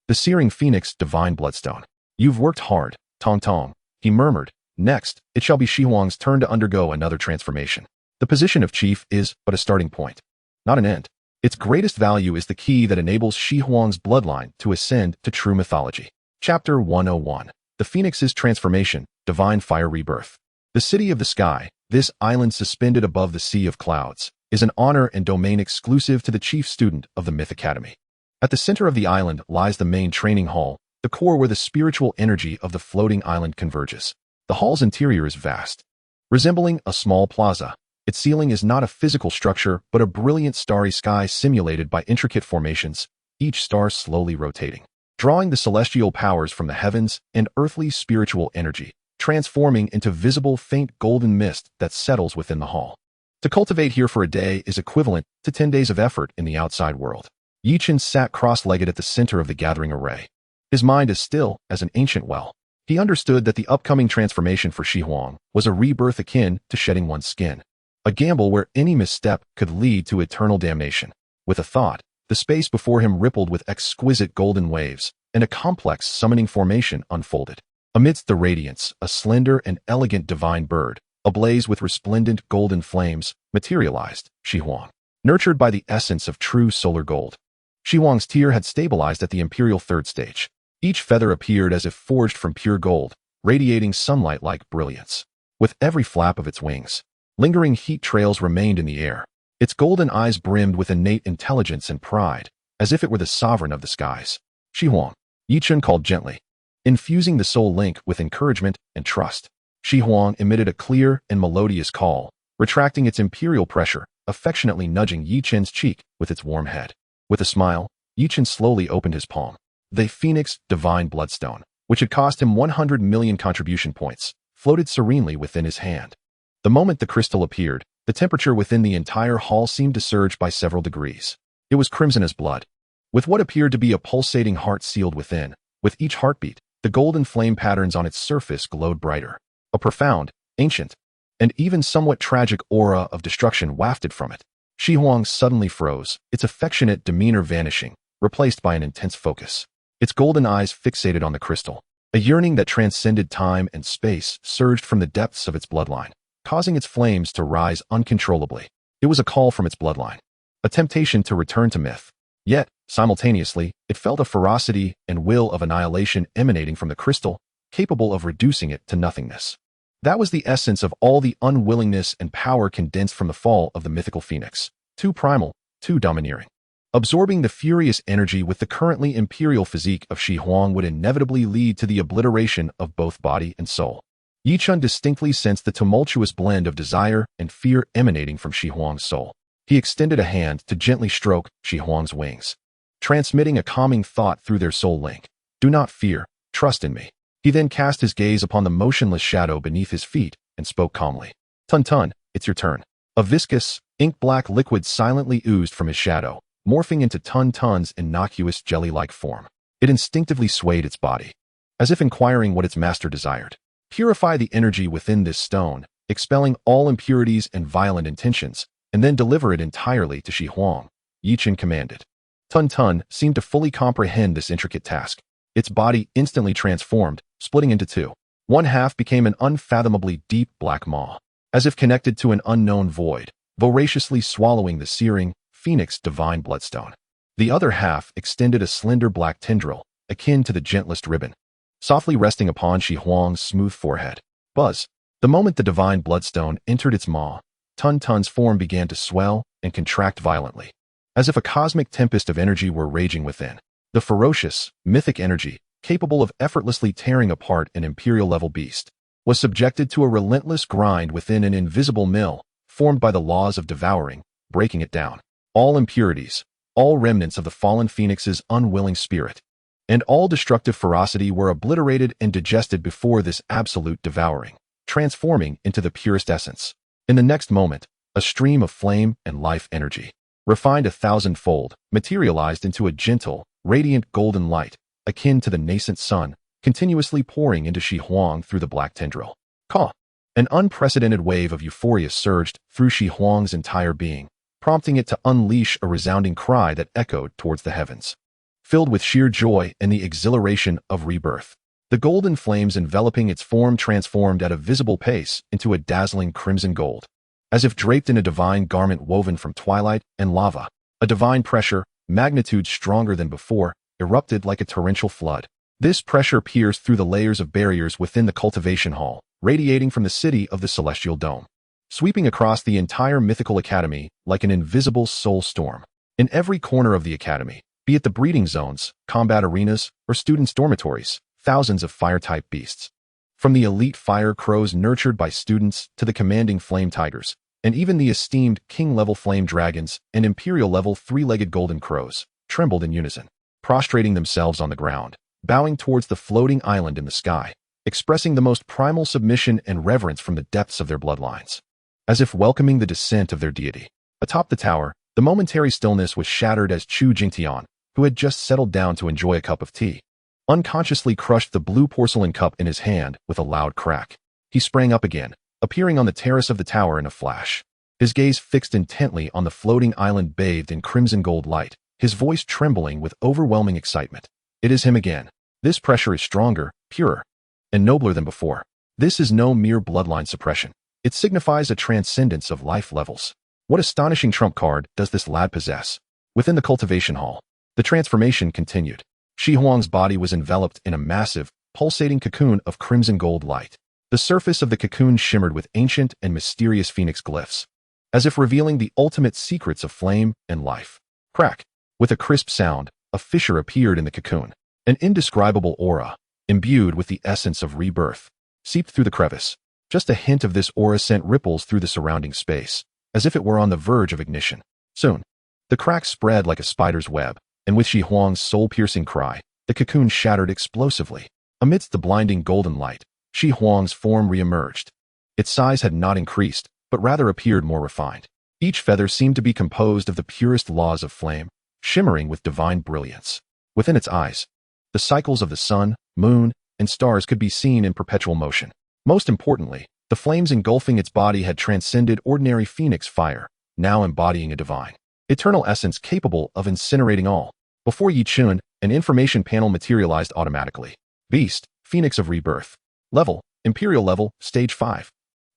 Speaker 1: the searing Phoenix Divine Bloodstone. You've worked hard, Tong Tong, he murmured. Next, it shall be Shi Huang's turn to undergo another transformation. The position of chief is but a starting point, not an end. Its greatest value is the key that enables Shi Huang's bloodline to ascend to true mythology. Chapter 101. The Phoenix's Transformation, Divine Fire Rebirth. The City of the Sky, this island suspended above the sea of clouds, is an honor and domain exclusive to the chief student of the Myth Academy. At the center of the island lies the main training hall, the core where the spiritual energy of the floating island converges. The hall's interior is vast. Resembling a small plaza, its ceiling is not a physical structure but a brilliant starry sky simulated by intricate formations, each star slowly rotating, drawing the celestial powers from the heavens and earthly spiritual energy, transforming into visible faint golden mist that settles within the hall. To cultivate here for a day is equivalent to 10 days of effort in the outside world. Yichen sat cross-legged at the center of the gathering array. His mind as still as an ancient well. He understood that the upcoming transformation for Shi Huang was a rebirth akin to shedding one's skin, a gamble where any misstep could lead to eternal damnation. With a thought, the space before him rippled with exquisite golden waves, and a complex summoning formation unfolded. Amidst the radiance, a slender and elegant divine bird, ablaze with resplendent golden flames, materialized, Shi Huang, nurtured by the essence of true solar gold. Shi Huang's tier had stabilized at the imperial third stage. Each feather appeared as if forged from pure gold, radiating sunlight-like brilliance. With every flap of its wings, lingering heat trails remained in the air. Its golden eyes brimmed with innate intelligence and pride, as if it were the sovereign of the skies. Shi Huang, Yichen called gently, infusing the soul link with encouragement and trust. Shi Huang emitted a clear and melodious call, retracting its imperial pressure, affectionately nudging Yichen's cheek with its warm head. With a smile, Yichen slowly opened his palm. The Phoenix Divine Bloodstone, which had cost him 100 million contribution points, floated serenely within his hand. The moment the crystal appeared, the temperature within the entire hall seemed to surge by several degrees. It was crimson as blood, with what appeared to be a pulsating heart sealed within. With each heartbeat, the golden flame patterns on its surface glowed brighter. A profound, ancient, and even somewhat tragic aura of destruction wafted from it. Shi Huang suddenly froze, its affectionate demeanor vanishing, replaced by an intense focus. Its golden eyes fixated on the crystal. A yearning that transcended time and space surged from the depths of its bloodline, causing its flames to rise uncontrollably. It was a call from its bloodline, a temptation to return to myth. Yet, simultaneously, it felt a ferocity and will of annihilation emanating from the crystal, capable of reducing it to nothingness. That was the essence of all the unwillingness and power condensed from the fall of the mythical phoenix. Too primal, too domineering. Absorbing the furious energy with the currently imperial physique of Shi Huang would inevitably lead to the obliteration of both body and soul. Yichen distinctly sensed the tumultuous blend of desire and fear emanating from Shi Huang's soul. He extended a hand to gently stroke Shi Huang's wings, transmitting a calming thought through their soul link. Do not fear, trust in me. He then cast his gaze upon the motionless shadow beneath his feet and spoke calmly. Tun Tun, it's your turn. A viscous, ink-black liquid silently oozed from his shadow, morphing into Tun Tun's innocuous jelly-like form. It instinctively swayed its body, as if inquiring what its master desired. Purify the energy within this stone, expelling all impurities and violent intentions, and then deliver it entirely to Shi Huang, Yichen commanded. Tun Tun seemed to fully comprehend this intricate task. Its body instantly transformed, splitting into two. One half became an unfathomably deep black maw, as if connected to an unknown void, voraciously swallowing the searing, Phoenix Divine Bloodstone. The other half extended a slender black tendril, akin to the gentlest ribbon, softly resting upon Shi Huang's smooth forehead. Buzz. The moment the Divine Bloodstone entered its maw, Tun Tun's form began to swell and contract violently, as if a cosmic tempest of energy were raging within. The ferocious, mythic energy, capable of effortlessly tearing apart an imperial-level beast, was subjected to a relentless grind within an invisible mill, formed by the laws of devouring, breaking it down. All impurities, all remnants of the fallen phoenix's unwilling spirit, and all destructive ferocity were obliterated and digested before this absolute devouring, transforming into the purest essence. In the next moment, a stream of flame and life energy, refined 1,000-fold, materialized into a gentle, radiant golden light, akin to the nascent sun, continuously pouring into Shi Huang through the black tendril. Ka! An unprecedented wave of euphoria surged through Shi Huang's entire being, prompting it to unleash a resounding cry that echoed towards the heavens. Filled with sheer joy and the exhilaration of rebirth, the golden flames enveloping its form transformed at a visible pace into a dazzling crimson gold. As if draped in a divine garment woven from twilight and lava, A divine pressure, magnitude stronger than before, erupted like a torrential flood. This pressure pierced through the layers of barriers within the cultivation hall, radiating from the city of the Celestial Dome, sweeping across the entire mythical academy like an invisible soul storm. In every corner of the academy, be it the breeding zones, combat arenas, or students' dormitories, thousands of fire-type beasts. From the elite fire crows nurtured by students to the commanding flame tigers, and even the esteemed king-level flame dragons and imperial-level three-legged golden crows, trembled in unison, prostrating themselves on the ground, bowing towards the floating island in the sky, expressing the most primal submission and reverence from the depths of their bloodlines, as if welcoming the descent of their deity. Atop the tower, the momentary stillness was shattered as Chu Jingtian, who had just settled down to enjoy a cup of tea, unconsciously crushed the blue porcelain cup in his hand with a loud crack. He sprang up again, appearing on the terrace of the tower in a flash, his gaze fixed intently on the floating island bathed in crimson gold light, his voice trembling with overwhelming excitement. It is him again. This pressure is stronger, purer, and nobler than before. This is no mere bloodline suppression. It signifies a transcendence of life levels. What astonishing trump card does this lad possess? Within the cultivation hall, the transformation continued. Shi Huang's body was enveloped in a massive, pulsating cocoon of crimson gold light. The surface of the cocoon shimmered with ancient and mysterious phoenix glyphs, as if revealing the ultimate secrets of flame and life. Crack! With a crisp sound, a fissure appeared in the cocoon. An indescribable aura, imbued with the essence of rebirth, seeped through the crevice. Just a hint of this aura sent ripples through the surrounding space, as if it were on the verge of ignition. Soon, the crack spread like a spider's web, and with Shi Huang's soul-piercing cry, the cocoon shattered explosively. Amidst the blinding golden light, Shi Huang's form re-emerged. Its size had not increased, but rather appeared more refined. Each feather seemed to be composed of the purest laws of flame, shimmering with divine brilliance. Within its eyes, the cycles of the sun, moon, and stars could be seen in perpetual motion. Most importantly, the flames engulfing its body had transcended ordinary phoenix fire, now embodying a divine, eternal essence capable of incinerating all. Before Yi Chun, an information panel materialized automatically. Beast, Phoenix of Rebirth. Level, Imperial level, Stage 5.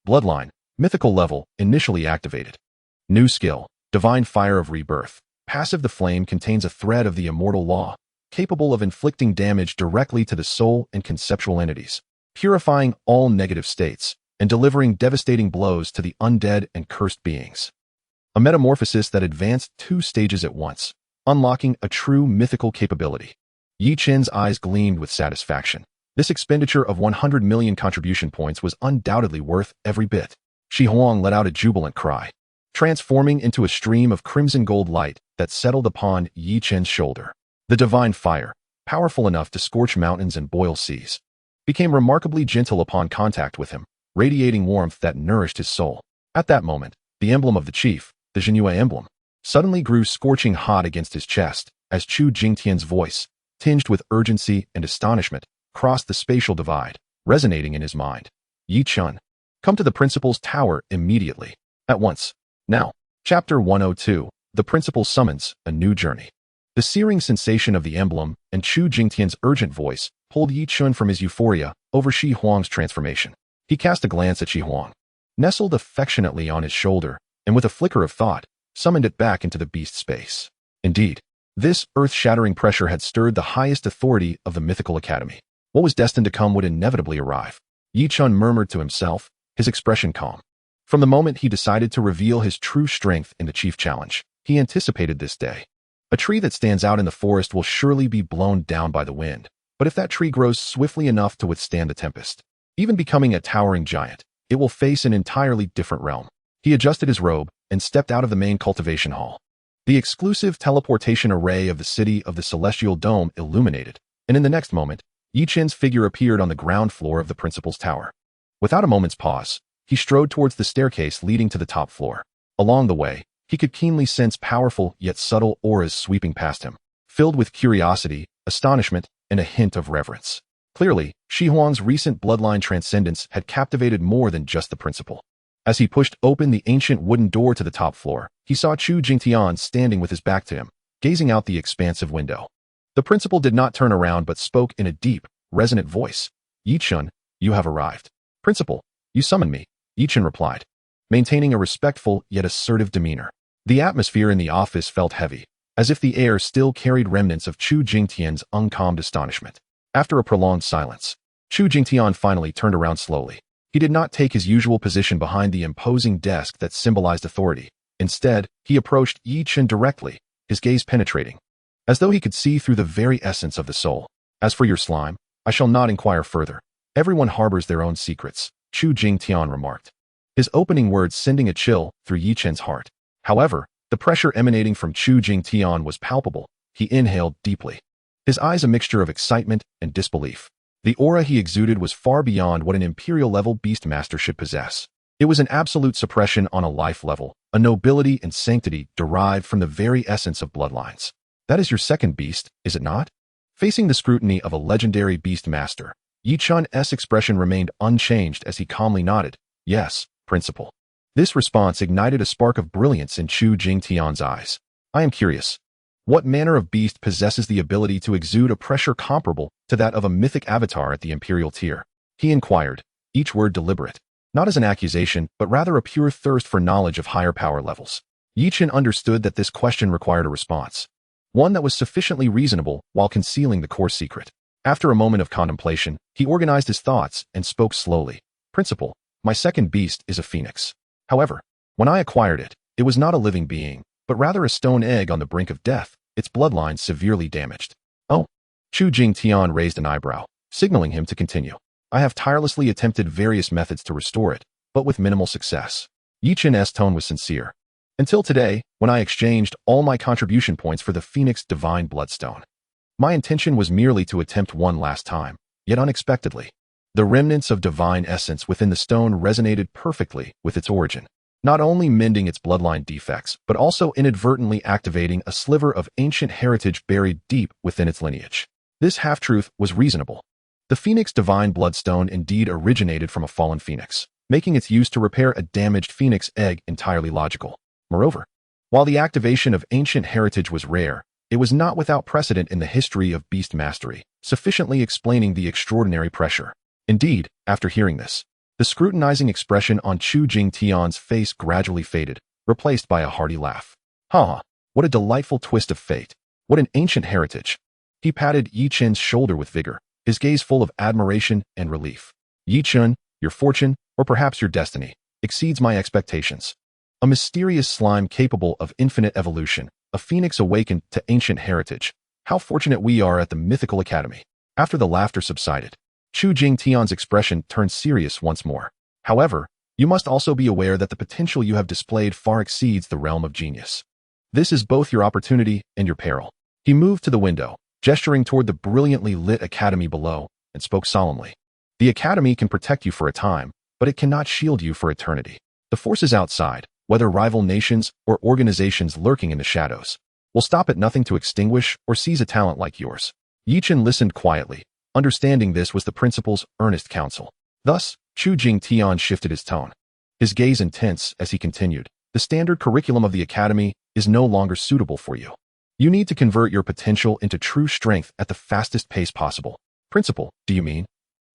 Speaker 1: Bloodline, Mythical level, initially activated. New skill, Divine Fire of Rebirth. Passive: the flame contains a thread of the immortal law, capable of inflicting damage directly to the soul and conceptual entities, purifying all negative states, and delivering devastating blows to the undead and cursed beings. A metamorphosis that advanced 2 stages at once, unlocking a true mythical capability. Yi Chen's eyes gleamed with satisfaction. This expenditure of 100 million contribution points was undoubtedly worth every bit. Shi Huang let out a jubilant cry, transforming into a stream of crimson gold light that settled upon Yi Chen's shoulder. The divine fire, powerful enough to scorch mountains and boil seas, became remarkably gentle upon contact with him, radiating warmth that nourished his soul. At that moment, the emblem of the chief, the Jinhua emblem, suddenly grew scorching hot against his chest as Chu Jingtian's voice, tinged with urgency and astonishment, crossed the spatial divide, resonating in his mind. Yi Chun, come to the principal's tower immediately. At once. Now. Chapter 102, The Principal Summons a New Journey. The searing sensation of the emblem and Chu Jingtian's urgent voice pulled Yi Chun from his euphoria over Shi Huang's transformation. He cast a glance at Shi Huang, nestled affectionately on his shoulder, and with a flicker of thought, summoned it back into the beast space. Indeed, this earth-shattering pressure had stirred the highest authority of the Mythical Academy. What was destined to come would inevitably arrive. Yi Chun murmured to himself, his expression calm. From the moment he decided to reveal his true strength in the chief challenge, he anticipated this day. A tree that stands out in the forest will surely be blown down by the wind, but if that tree grows swiftly enough to withstand the tempest, even becoming a towering giant, it will face an entirely different realm. He adjusted his robe and stepped out of the main cultivation hall. The exclusive teleportation array of the city of the Celestial Dome illuminated, and in the next moment, Yi Chen's figure appeared on the ground floor of the principal's tower. Without a moment's pause, he strode towards the staircase leading to the top floor. Along the way, he could keenly sense powerful yet subtle auras sweeping past him, filled with curiosity, astonishment, and a hint of reverence. Clearly, Shi Huang's recent bloodline transcendence had captivated more than just the principal. As he pushed open the ancient wooden door to the top floor, he saw Chu Jingtian standing with his back to him, gazing out the expansive window. The principal did not turn around but spoke in a deep, resonant voice. Yi Chun, you have arrived. Principal, you summoned me, Yi Chun replied, maintaining a respectful yet assertive demeanor. The atmosphere in the office felt heavy, as if the air still carried remnants of Chu Jingtian's uncalmed astonishment. After a prolonged silence, Chu Jingtian finally turned around slowly. He did not take his usual position behind the imposing desk that symbolized authority. Instead, he approached Yi Chen directly, his gaze penetrating, as though he could see through the very essence of the soul. As for your slime, I shall not inquire further. Everyone harbors their own secrets, Chu Jingtian remarked, his opening words sending a chill through Yi Chen's heart. However, the pressure emanating from Chu Jingtian was palpable. He inhaled deeply, his eyes a mixture of excitement and disbelief. The aura he exuded was far beyond what an imperial-level beastmaster should possess. It was an absolute suppression on a life level, a nobility and sanctity derived from the very essence of bloodlines. That is your second beast, is it not? Facing the scrutiny of a legendary beastmaster, Yi Chen's expression remained unchanged as he calmly nodded. Yes, Principal. This response ignited a spark of brilliance in Chu Jingtian's eyes. I am curious. What manner of beast possesses the ability to exude a pressure comparable to that of a mythic avatar at the imperial tier? He inquired, each word deliberate, not as an accusation, but rather a pure thirst for knowledge of higher power levels. Yi Chen understood that this question required a response, one that was sufficiently reasonable while concealing the core secret. After a moment of contemplation, he organized his thoughts and spoke slowly. Principal, my second beast is a phoenix. However, when I acquired it, it was not a living being, but rather a stone egg on the brink of death, its bloodline severely damaged. Oh. Chu Jingtian raised an eyebrow, signaling him to continue. I have tirelessly attempted various methods to restore it, but with minimal success. Yi Chen's tone was sincere. Until today, when I exchanged all my contribution points for the Phoenix Divine Bloodstone. My intention was merely to attempt one last time, yet unexpectedly. The remnants of divine essence within the stone resonated perfectly with its origin, not only mending its bloodline defects, but also inadvertently activating a sliver of ancient heritage buried deep within its lineage. This half-truth was reasonable. The Phoenix Divine Bloodstone indeed originated from a fallen phoenix, making its use to repair a damaged phoenix egg entirely logical. Moreover, while the activation of ancient heritage was rare, it was not without precedent in the history of beast mastery, sufficiently explaining the extraordinary pressure. Indeed, after hearing this, the scrutinizing expression on Chu Jingtian's face gradually faded, replaced by a hearty laugh. Ha! What a delightful twist of fate. What an ancient heritage. He patted Yi Chen's shoulder with vigor, his gaze full of admiration and relief. Yi Chen, your fortune, or perhaps your destiny, exceeds my expectations. A mysterious slime capable of infinite evolution, a phoenix awakened to ancient heritage. How fortunate we are at the Mythical Academy. After the laughter subsided, Chu Jingtian's expression turned serious once more. However, you must also be aware that the potential you have displayed far exceeds the realm of genius. This is both your opportunity and your peril. He moved to the window, gesturing toward the brilliantly lit academy below, and spoke solemnly. The academy can protect you for a time, but it cannot shield you for eternity. The forces outside, whether rival nations or organizations lurking in the shadows, will stop at nothing to extinguish or seize a talent like yours. Yi Chen listened quietly, understanding this was the principal's earnest counsel. Thus, Chu Jingtian shifted his tone, his gaze intense as he continued. The standard curriculum of the academy is no longer suitable for you. You need to convert your potential into true strength at the fastest pace possible. Principal, do you mean?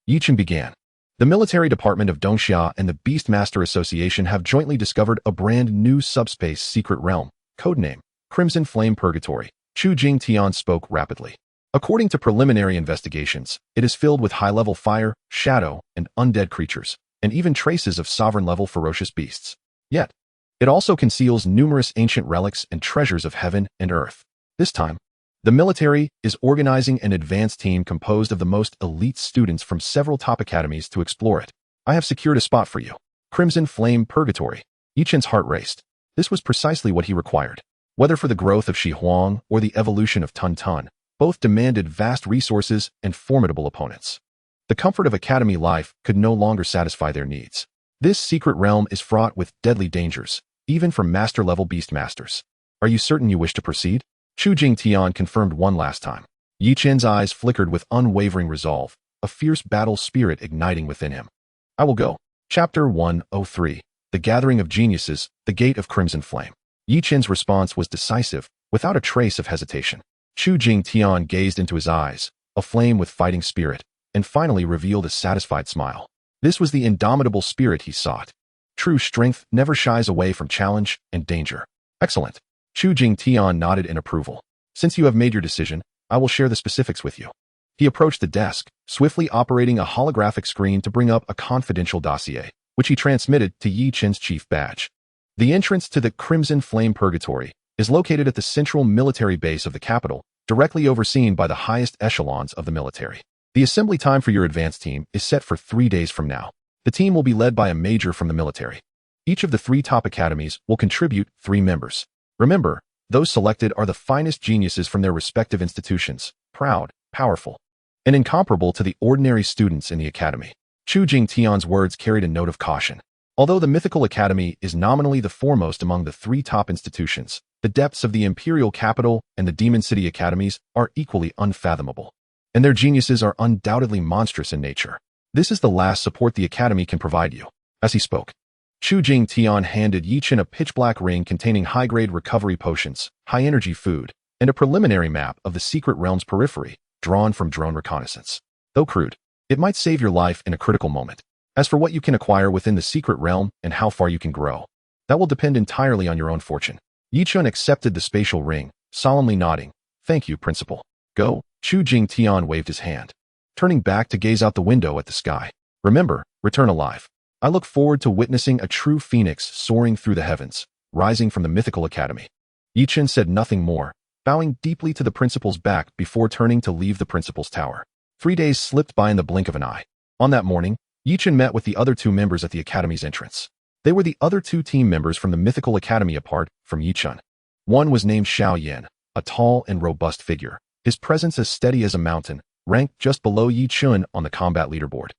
Speaker 1: Yi Chen began. The military department of Dongxia and the Beastmaster Association have jointly discovered a brand new subspace secret realm, codename Crimson Flame Purgatory. Chu Jingtian spoke rapidly. According to preliminary investigations, it is filled with high-level fire, shadow, and undead creatures, and even traces of sovereign-level ferocious beasts. Yet, it also conceals numerous ancient relics and treasures of heaven and earth. This time, the military is organizing an advanced team composed of the most elite students from several top academies to explore it. I have secured a spot for you. Crimson Flame Purgatory. Yi Chen's heart raced. This was precisely what he required. Whether for the growth of Shi Huang or the evolution of Tun Tun, both demanded vast resources and formidable opponents. The comfort of academy life could no longer satisfy their needs. This secret realm is fraught with deadly dangers, even for master-level beastmasters. Are you certain you wish to proceed? Chu Jingtian confirmed one last time. Yi Chen's eyes flickered with unwavering resolve, a fierce battle spirit igniting within him. I will go. Chapter 103. The Gathering of Geniuses, the Gate of Crimson Flame. Yi Chen's response was decisive, without a trace of hesitation. Chu Jingtian gazed into his eyes, aflame with fighting spirit, and finally revealed a satisfied smile. This was the indomitable spirit he sought. True strength never shies away from challenge and danger. Excellent. Chu Jingtian nodded in approval. Since you have made your decision, I will share the specifics with you. He approached the desk, swiftly operating a holographic screen to bring up a confidential dossier, which he transmitted to Yi Chen's chief badge. The entrance to the Crimson Flame Purgatory is located at the central military base of the capital, directly overseen by the highest echelons of the military. The assembly time for your advance team is set for 3 days from now. The team will be led by a major from the military. Each of the 3 top academies will contribute 3 members. Remember, those selected are the finest geniuses from their respective institutions, proud, powerful, and incomparable to the ordinary students in the academy. Chu Jingtian's words carried a note of caution. Although the Mythical Academy is nominally the foremost among the 3 top institutions, the depths of the Imperial Capital and the Demon City Academies are equally unfathomable, and their geniuses are undoubtedly monstrous in nature. This is the last support the Academy can provide you. As he spoke, Chu Jingtian handed Yi Chen a pitch-black ring containing high-grade recovery potions, high-energy food, and a preliminary map of the Secret Realm's periphery, drawn from drone reconnaissance. Though crude, it might save your life in a critical moment. As for what you can acquire within the Secret Realm and how far you can grow, that will depend entirely on your own fortune. Yi Chen accepted the spatial ring, solemnly nodding. Thank you, Principal. Go. Chu Jingtian waved his hand, turning back to gaze out the window at the sky. Remember, return alive. I look forward to witnessing a true phoenix soaring through the heavens, rising from the Mythical Academy. Yi Chen said nothing more, bowing deeply to the principal's back before turning to leave the principal's tower. 3 days slipped by in the blink of an eye. On that morning, Yi Chen met with the other 2 members at the academy's entrance. They were the other 2 team members from the Mythical Academy apart from Yi Chen. One was named Xiao Yan, a tall and robust figure, his presence as steady as a mountain, ranked just below Yi Chen on the combat leaderboard.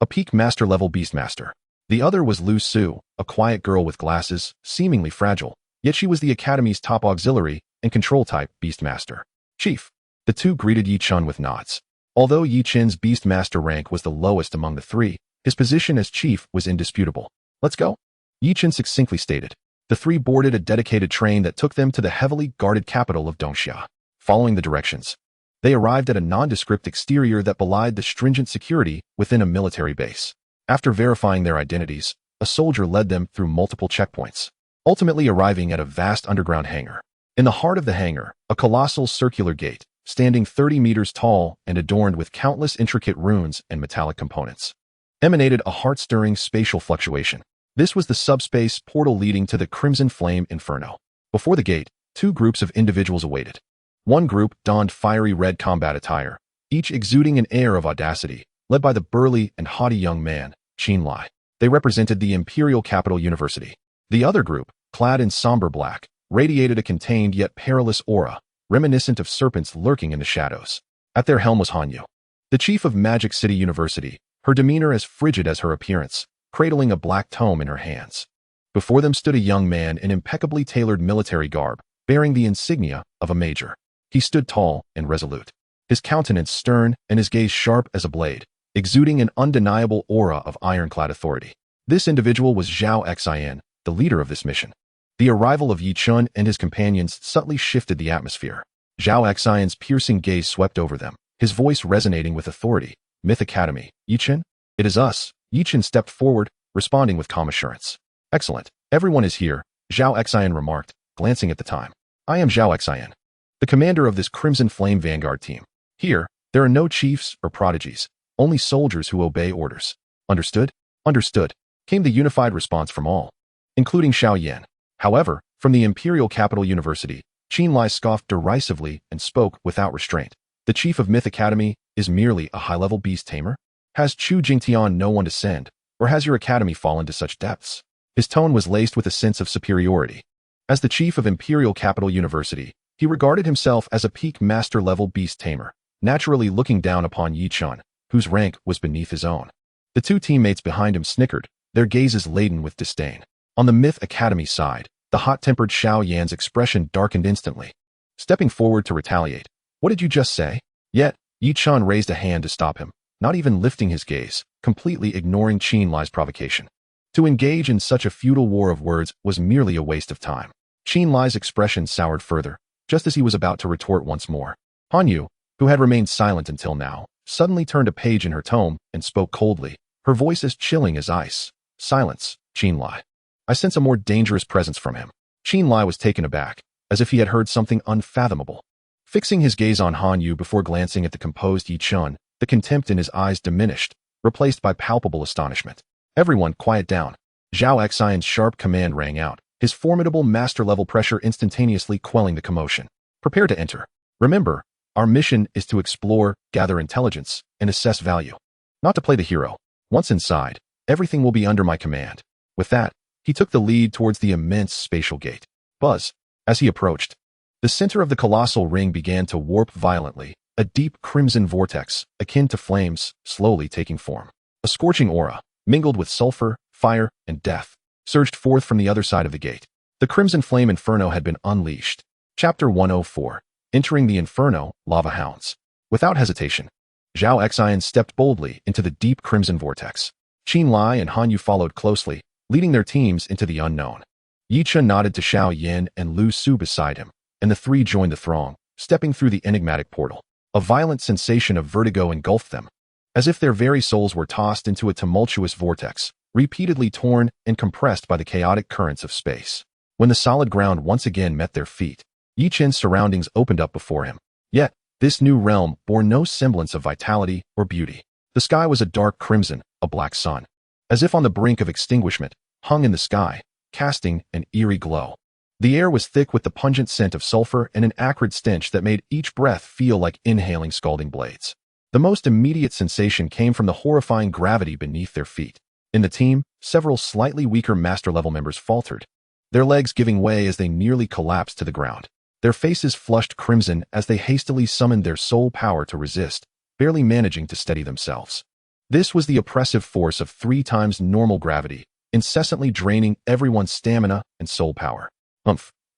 Speaker 1: A peak master-level beastmaster. The other was Lu Su, a quiet girl with glasses, seemingly fragile, yet she was the Academy's top auxiliary and control-type beastmaster. Chief. The 2 greeted Yi Chen with nods. Although Yi Chen's beastmaster rank was the lowest among the 3, his position as chief was indisputable. Let's go. Yi Chen succinctly stated. The 3 boarded a dedicated train that took them to the heavily guarded capital of Dongxia. Following the directions, they arrived at a nondescript exterior that belied the stringent security within a military base. After verifying their identities, a soldier led them through multiple checkpoints, ultimately arriving at a vast underground hangar. In the heart of the hangar, a colossal circular gate, standing 30 meters tall and adorned with countless intricate runes and metallic components, emanated a heart-stirring spatial fluctuation. This was the subspace portal leading to the Crimson Flame Inferno. Before the gate, 2 groups of individuals awaited. One group donned fiery red combat attire, each exuding an air of audacity, led by the burly and haughty young man, Qin Lai. They represented the Imperial Capital University. The other group, clad in somber black, radiated a contained yet perilous aura, reminiscent of serpents lurking in the shadows. At their helm was Hanyu, the chief of Magic City University, her demeanor as frigid as her appearance, cradling a black tome in her hands. Before them stood a young man in impeccably tailored military garb, bearing the insignia of a major. He stood tall and resolute, his countenance stern and his gaze sharp as a blade, exuding an undeniable aura of ironclad authority. This individual was Zhao Xian, the leader of this mission. The arrival of Yi Chen and his companions subtly shifted the atmosphere. Zhao Xian's piercing gaze swept over them, his voice resonating with authority. Myth Academy. Yi Chen? It is us. Yi Chen stepped forward, responding with calm assurance. Excellent. Everyone is here, Zhao Xian remarked, glancing at the time. I am Zhao Xian, the commander of this Crimson Flame Vanguard team. Here, there are no chiefs or prodigies, only soldiers who obey orders. Understood? Understood, came the unified response from all, including Xiao Yan. However, from the Imperial Capital University, Qin Lai scoffed derisively and spoke without restraint. The chief of Myth Academy is merely a high-level beast tamer? Has Chu Jingtian no one to send, or has your academy fallen to such depths? His tone was laced with a sense of superiority. As the chief of Imperial Capital University, he regarded himself as a peak master-level beast tamer, naturally looking down upon Yi Chen, whose rank was beneath his own. The 2 teammates behind him snickered, their gazes laden with disdain. On the Myth Academy side, the hot-tempered Xiao Yan's expression darkened instantly, stepping forward to retaliate. What did you just say? Yet, Yi Chen raised a hand to stop him, not even lifting his gaze, completely ignoring Qin Lai's provocation. To engage in such a futile war of words was merely a waste of time. Qin Lai's expression soured further, just as he was about to retort once more. Hanyu, who had remained silent until now, suddenly turned a page in her tome and spoke coldly, her voice as chilling as ice. Silence, Qin Lai. I sense a more dangerous presence from him. Qin Lai was taken aback, as if he had heard something unfathomable. Fixing his gaze on Han Yu before glancing at the composed Yi Chun, the contempt in his eyes diminished, replaced by palpable astonishment. Everyone, quiet down. Zhao Xian's sharp command rang out, his formidable master-level pressure instantaneously quelling the commotion. Prepare to enter. Remember, our mission is to explore, gather intelligence, and assess value. Not to play the hero. Once inside, everything will be under my command. With that, he took the lead towards the immense spatial gate. Buzz. As he approached, the center of the colossal ring began to warp violently, a deep crimson vortex, akin to flames, slowly taking form. A scorching aura, mingled with sulfur, fire, and death, surged forth from the other side of the gate. The crimson flame inferno had been unleashed. Chapter 104. Entering the Inferno, Lava Hounds. Without hesitation, Zhao Xian stepped boldly into the deep crimson vortex. Qin Lai and Han Yu followed closely, leading their teams into the unknown. Yi Chun nodded to Xiao Yin and Lu Su beside him, and the three joined the throng, stepping through the enigmatic portal. A violent sensation of vertigo engulfed them, as if their very souls were tossed into a tumultuous vortex, repeatedly torn and compressed by the chaotic currents of space. When the solid ground once again met their feet, Yi Chun's surroundings opened up before him. Yet, this new realm bore no semblance of vitality or beauty. The sky was a dark crimson, a black sun, as if on the brink of extinguishment, hung in the sky, casting an eerie glow. The air was thick with the pungent scent of sulfur and an acrid stench that made each breath feel like inhaling scalding blades. The most immediate sensation came from the horrifying gravity beneath their feet. In the team, several slightly weaker master-level members faltered, their legs giving way as they nearly collapsed to the ground. Their faces flushed crimson as they hastily summoned their soul power to resist, barely managing to steady themselves. This was the oppressive force of 3 times normal gravity, incessantly draining everyone's stamina and soul power.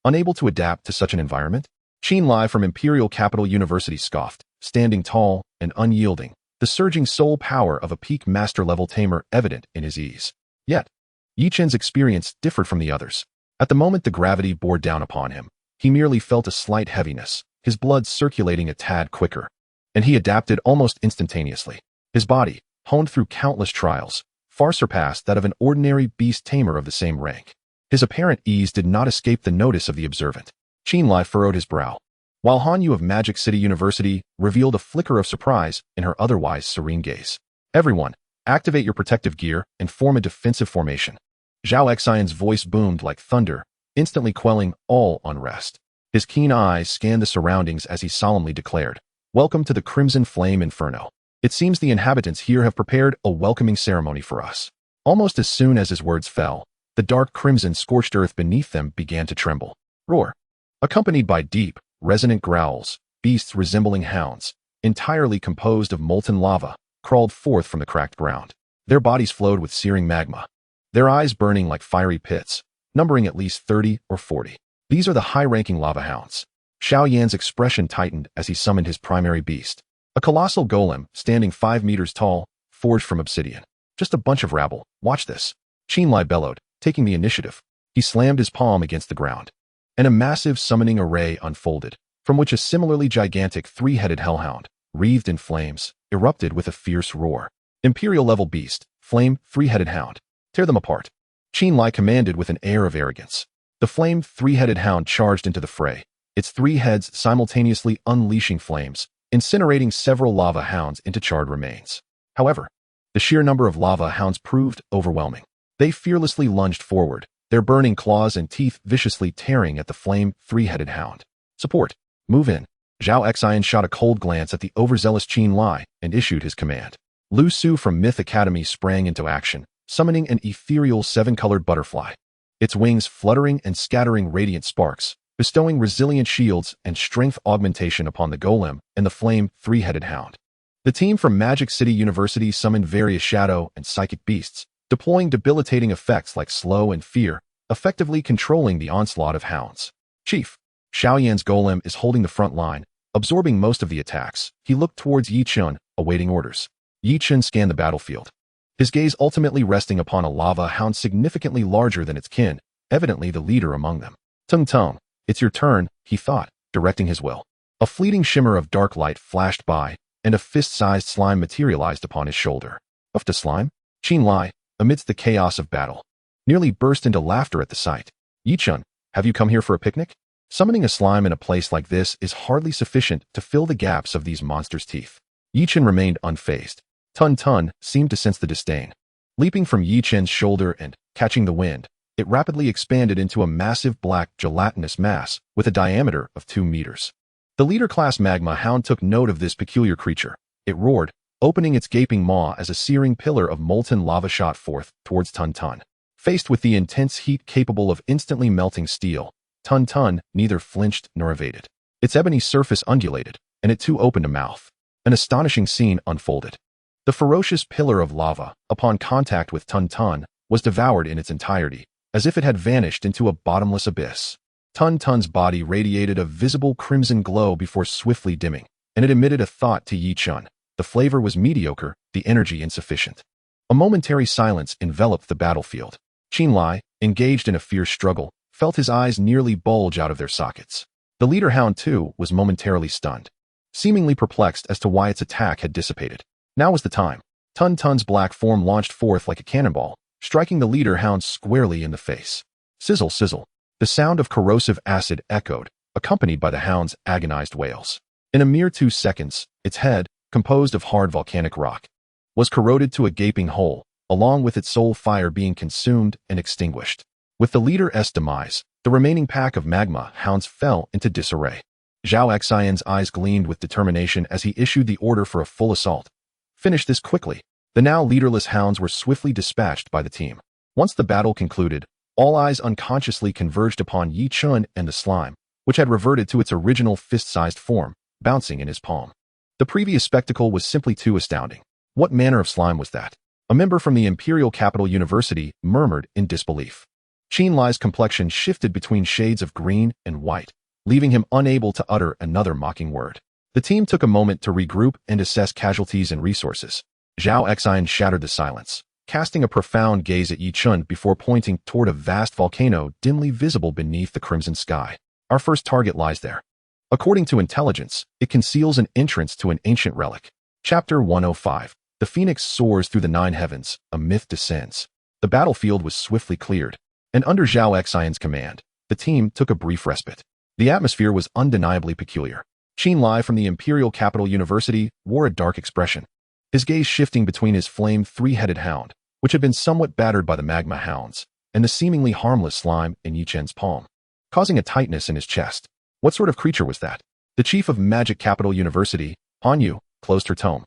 Speaker 1: Unable to adapt to such an environment, Qin Lai from Imperial Capital University scoffed, standing tall and unyielding, the surging soul power of a peak master-level tamer evident in his ease. Yet, Yi Chun's experience differed from the others. At the moment the gravity bore down upon him, he merely felt a slight heaviness, his blood circulating a tad quicker, and he adapted almost instantaneously. His body, honed through countless trials, far surpassed that of an ordinary beast tamer of the same rank. His apparent ease did not escape the notice of the observant. Qin Lai furrowed his brow, while Han Yu of Magic City University revealed a flicker of surprise in her otherwise serene gaze. Everyone, activate your protective gear and form a defensive formation. Zhao Xian's voice boomed like thunder, instantly quelling all unrest. His keen eyes scanned the surroundings as he solemnly declared, "Welcome to the Crimson Flame Inferno. It seems the inhabitants here have prepared a welcoming ceremony for us." Almost as soon as his words fell, the dark crimson scorched earth beneath them began to tremble. Roar. Accompanied by deep, resonant growls, beasts resembling hounds, entirely composed of molten lava, crawled forth from the cracked ground. Their bodies flowed with searing magma, their eyes burning like fiery pits, numbering at least 30 or 40. These are the high-ranking lava hounds. Xiao Yan's expression tightened as he summoned his primary beast, a colossal golem standing 5 meters tall, forged from obsidian. Just a bunch of rabble. Watch this. Qin Lai bellowed, taking the initiative. He slammed his palm against the ground, and a massive summoning array unfolded, from which a similarly gigantic 3-headed hellhound, wreathed in flames, erupted with a fierce roar. Imperial-level beast, flame 3-headed hound. Tear them apart. Qin Lai commanded with an air of arrogance. The flame 3-headed hound charged into the fray, its 3 heads simultaneously unleashing flames, incinerating several lava hounds into charred remains. However, the sheer number of lava hounds proved overwhelming. They fearlessly lunged forward, their burning claws and teeth viciously tearing at the flame 3-headed hound. Support. Move in. Zhao Xian shot a cold glance at the overzealous Qin Lai and issued his command. Lu Su from Myth Academy sprang into action, summoning an ethereal 7-colored butterfly, its wings fluttering and scattering radiant sparks, bestowing resilient shields and strength augmentation upon the golem and the flame 3-headed hound. The team from Magic City University summoned various shadow and psychic beasts, deploying debilitating effects like slow and fear, effectively controlling the onslaught of hounds. Chief, Xiao Yan's golem is holding the front line, absorbing most of the attacks. He looked towards Yi Chun, awaiting orders. Yi Chun scanned the battlefield, his gaze ultimately resting upon a lava hound significantly larger than its kin, evidently the leader among them. Tung Tung, it's your turn, he thought, directing his will. A fleeting shimmer of dark light flashed by, and a fist-sized slime materialized upon his shoulder. Of the slime? Qin Lai, amidst the chaos of battle, nearly burst into laughter at the sight. Yi Chun, Have you come here for a picnic? Summoning a slime in a place like this is hardly sufficient to fill the gaps of these monsters' teeth. Yi-Chen remained unfazed. Tun Tun seemed to sense the disdain. Leaping from Yi-Chen's shoulder and, catching the wind, it rapidly expanded into a massive black gelatinous mass with a diameter of 2 meters. The leader-class magma hound took note of this peculiar creature. It roared, opening its gaping maw as a searing pillar of molten lava shot forth towards Tun Tun. Faced with the intense heat capable of instantly melting steel, Tun Tun neither flinched nor evaded. Its ebony surface undulated, and it too opened a mouth. An astonishing scene unfolded. The ferocious pillar of lava, upon contact with Tun Tun, was devoured in its entirety, as if it had vanished into a bottomless abyss. Tun Tun's body radiated a visible crimson glow before swiftly dimming, and it emitted a thought to Yi-Chen. The flavor was mediocre, the energy insufficient. A momentary silence enveloped the battlefield. Qinlai, engaged in a fierce struggle, felt his eyes nearly bulge out of their sockets. The leader hound, too, was momentarily stunned, seemingly perplexed as to why its attack had dissipated. Now was the time. Tun Tun's black form launched forth like a cannonball, striking the leader hound squarely in the face. Sizzle, sizzle. The sound of corrosive acid echoed, accompanied by the hound's agonized wails. In a mere 2 seconds, its head, composed of hard volcanic rock, was corroded to a gaping hole, along with its soul fire being consumed and extinguished. With the leader's demise, the remaining pack of magma hounds fell into disarray. Zhao Xian's eyes gleamed with determination as he issued the order for a full assault. Finish this quickly. The now leaderless hounds were swiftly dispatched by the team. Once the battle concluded, all eyes unconsciously converged upon Yi-Chen and the slime, which had reverted to its original fist-sized form, bouncing in his palm. The previous spectacle was simply too astounding. What manner of slime was that? A member from the Imperial Capital University murmured in disbelief. Qinlai's complexion shifted between shades of green and white, leaving him unable to utter another mocking word. The team took a moment to regroup and assess casualties and resources. Zhao Xian shattered the silence, casting a profound gaze at Yi-Chen before pointing toward a vast volcano dimly visible beneath the crimson sky. Our first target lies there. According to intelligence, it conceals an entrance to an ancient relic. Chapter 105. The Phoenix soars through the 9 heavens, a myth descends. The battlefield was swiftly cleared, and under Zhao Xian's command, the team took a brief respite. The atmosphere was undeniably peculiar. Qinlai from the Imperial Capital University wore a dark expression, his gaze shifting between his flame 3-headed hound, which had been somewhat battered by the magma hounds, and the seemingly harmless slime in Yi-Chen's palm, causing a tightness in his chest. What sort of creature was that? The chief of Magic Capital University, Han Yu, closed her tome,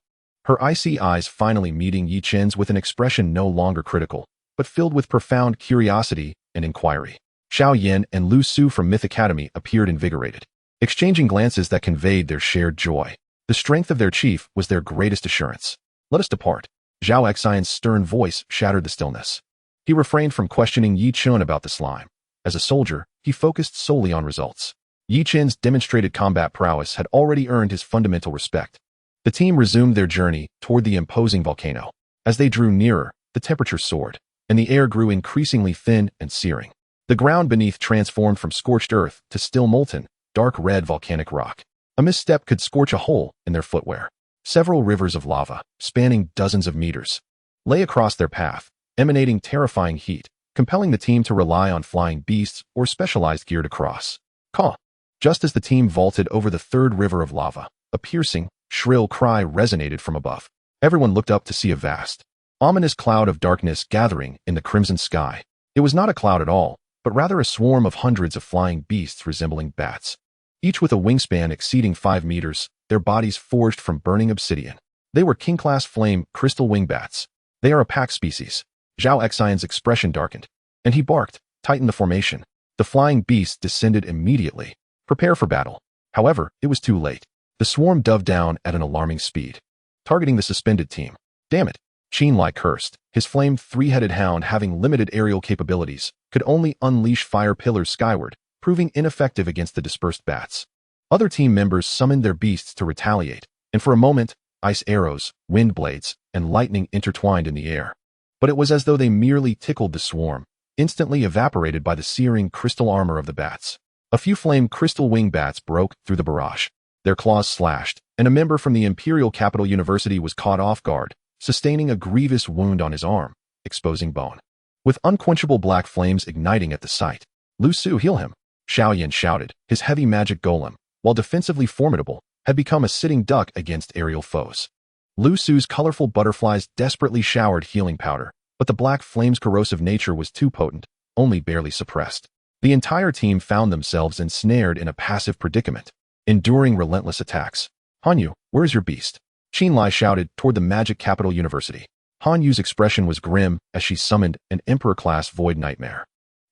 Speaker 1: her icy eyes finally meeting Yi-Chen's with an expression no longer critical, but filled with profound curiosity and inquiry. Xiao Yin and Lu Su from Myth Academy appeared invigorated, exchanging glances that conveyed their shared joy. The strength of their chief was their greatest assurance. Let us depart. Zhao Xian's stern voice shattered the stillness. He refrained from questioning Yi-Chen about the slime. As a soldier, he focused solely on results. Yi-Chen's demonstrated combat prowess had already earned his fundamental respect. The team resumed their journey toward the imposing volcano. As they drew nearer, the temperature soared, and the air grew increasingly thin and searing. The ground beneath transformed from scorched earth to still molten, dark red volcanic rock. A misstep could scorch a hole in their footwear. Several rivers of lava, spanning dozens of meters, lay across their path, emanating terrifying heat, compelling the team to rely on flying beasts or specialized gear to cross. Caw! Just as the team vaulted over the 3rd river of lava, a piercing, shrill cry resonated from above. Everyone looked up to see a vast, ominous cloud of darkness gathering in the crimson sky. It was not a cloud at all, but rather a swarm of hundreds of flying beasts resembling bats, each with a wingspan exceeding 5 meters, their bodies forged from burning obsidian. They were king-class flame crystal wing bats. They are a pack species. Zhao Xian's expression darkened, and he barked, tighten the formation. The flying beasts descended immediately. Prepare for battle. However, it was too late. The swarm dove down at an alarming speed, targeting the suspended team. Damn it! Qinlai cursed. His flame 3-headed hound, having limited aerial capabilities, could only unleash fire pillars skyward, proving ineffective against the dispersed bats. Other team members summoned their beasts to retaliate, and for a moment, ice arrows, wind blades, and lightning intertwined in the air. But it was as though they merely tickled the swarm, instantly evaporated by the searing crystal armor of the bats. A few flame crystal wing bats broke through the barrage. Their claws slashed, and a member from the Imperial Capital University was caught off guard, sustaining a grievous wound on his arm, exposing bone. With unquenchable black flames igniting at the sight, Lu Su, heal him. Xiao Yan shouted. His heavy magic golem, while defensively formidable, had become a sitting duck against aerial foes. Lu Su's colorful butterflies desperately showered healing powder, but the black flame's corrosive nature was too potent, only barely suppressed. The entire team found themselves ensnared in a passive predicament, enduring relentless attacks. Hanyu, where's your beast? Qinlai shouted toward the Magic Capital University. Hanyu's expression was grim as she summoned an Emperor-class Void Nightmare,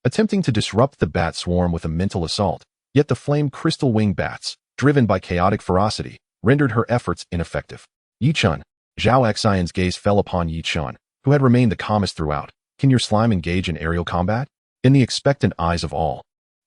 Speaker 1: attempting to disrupt the bat swarm with a mental assault, yet the flame crystal wing bats, driven by chaotic ferocity, rendered her efforts ineffective. Yichun, Zhao Xian's gaze fell upon Yichun, who had remained the calmest throughout. Can your slime engage in aerial combat? In the expectant eyes of all.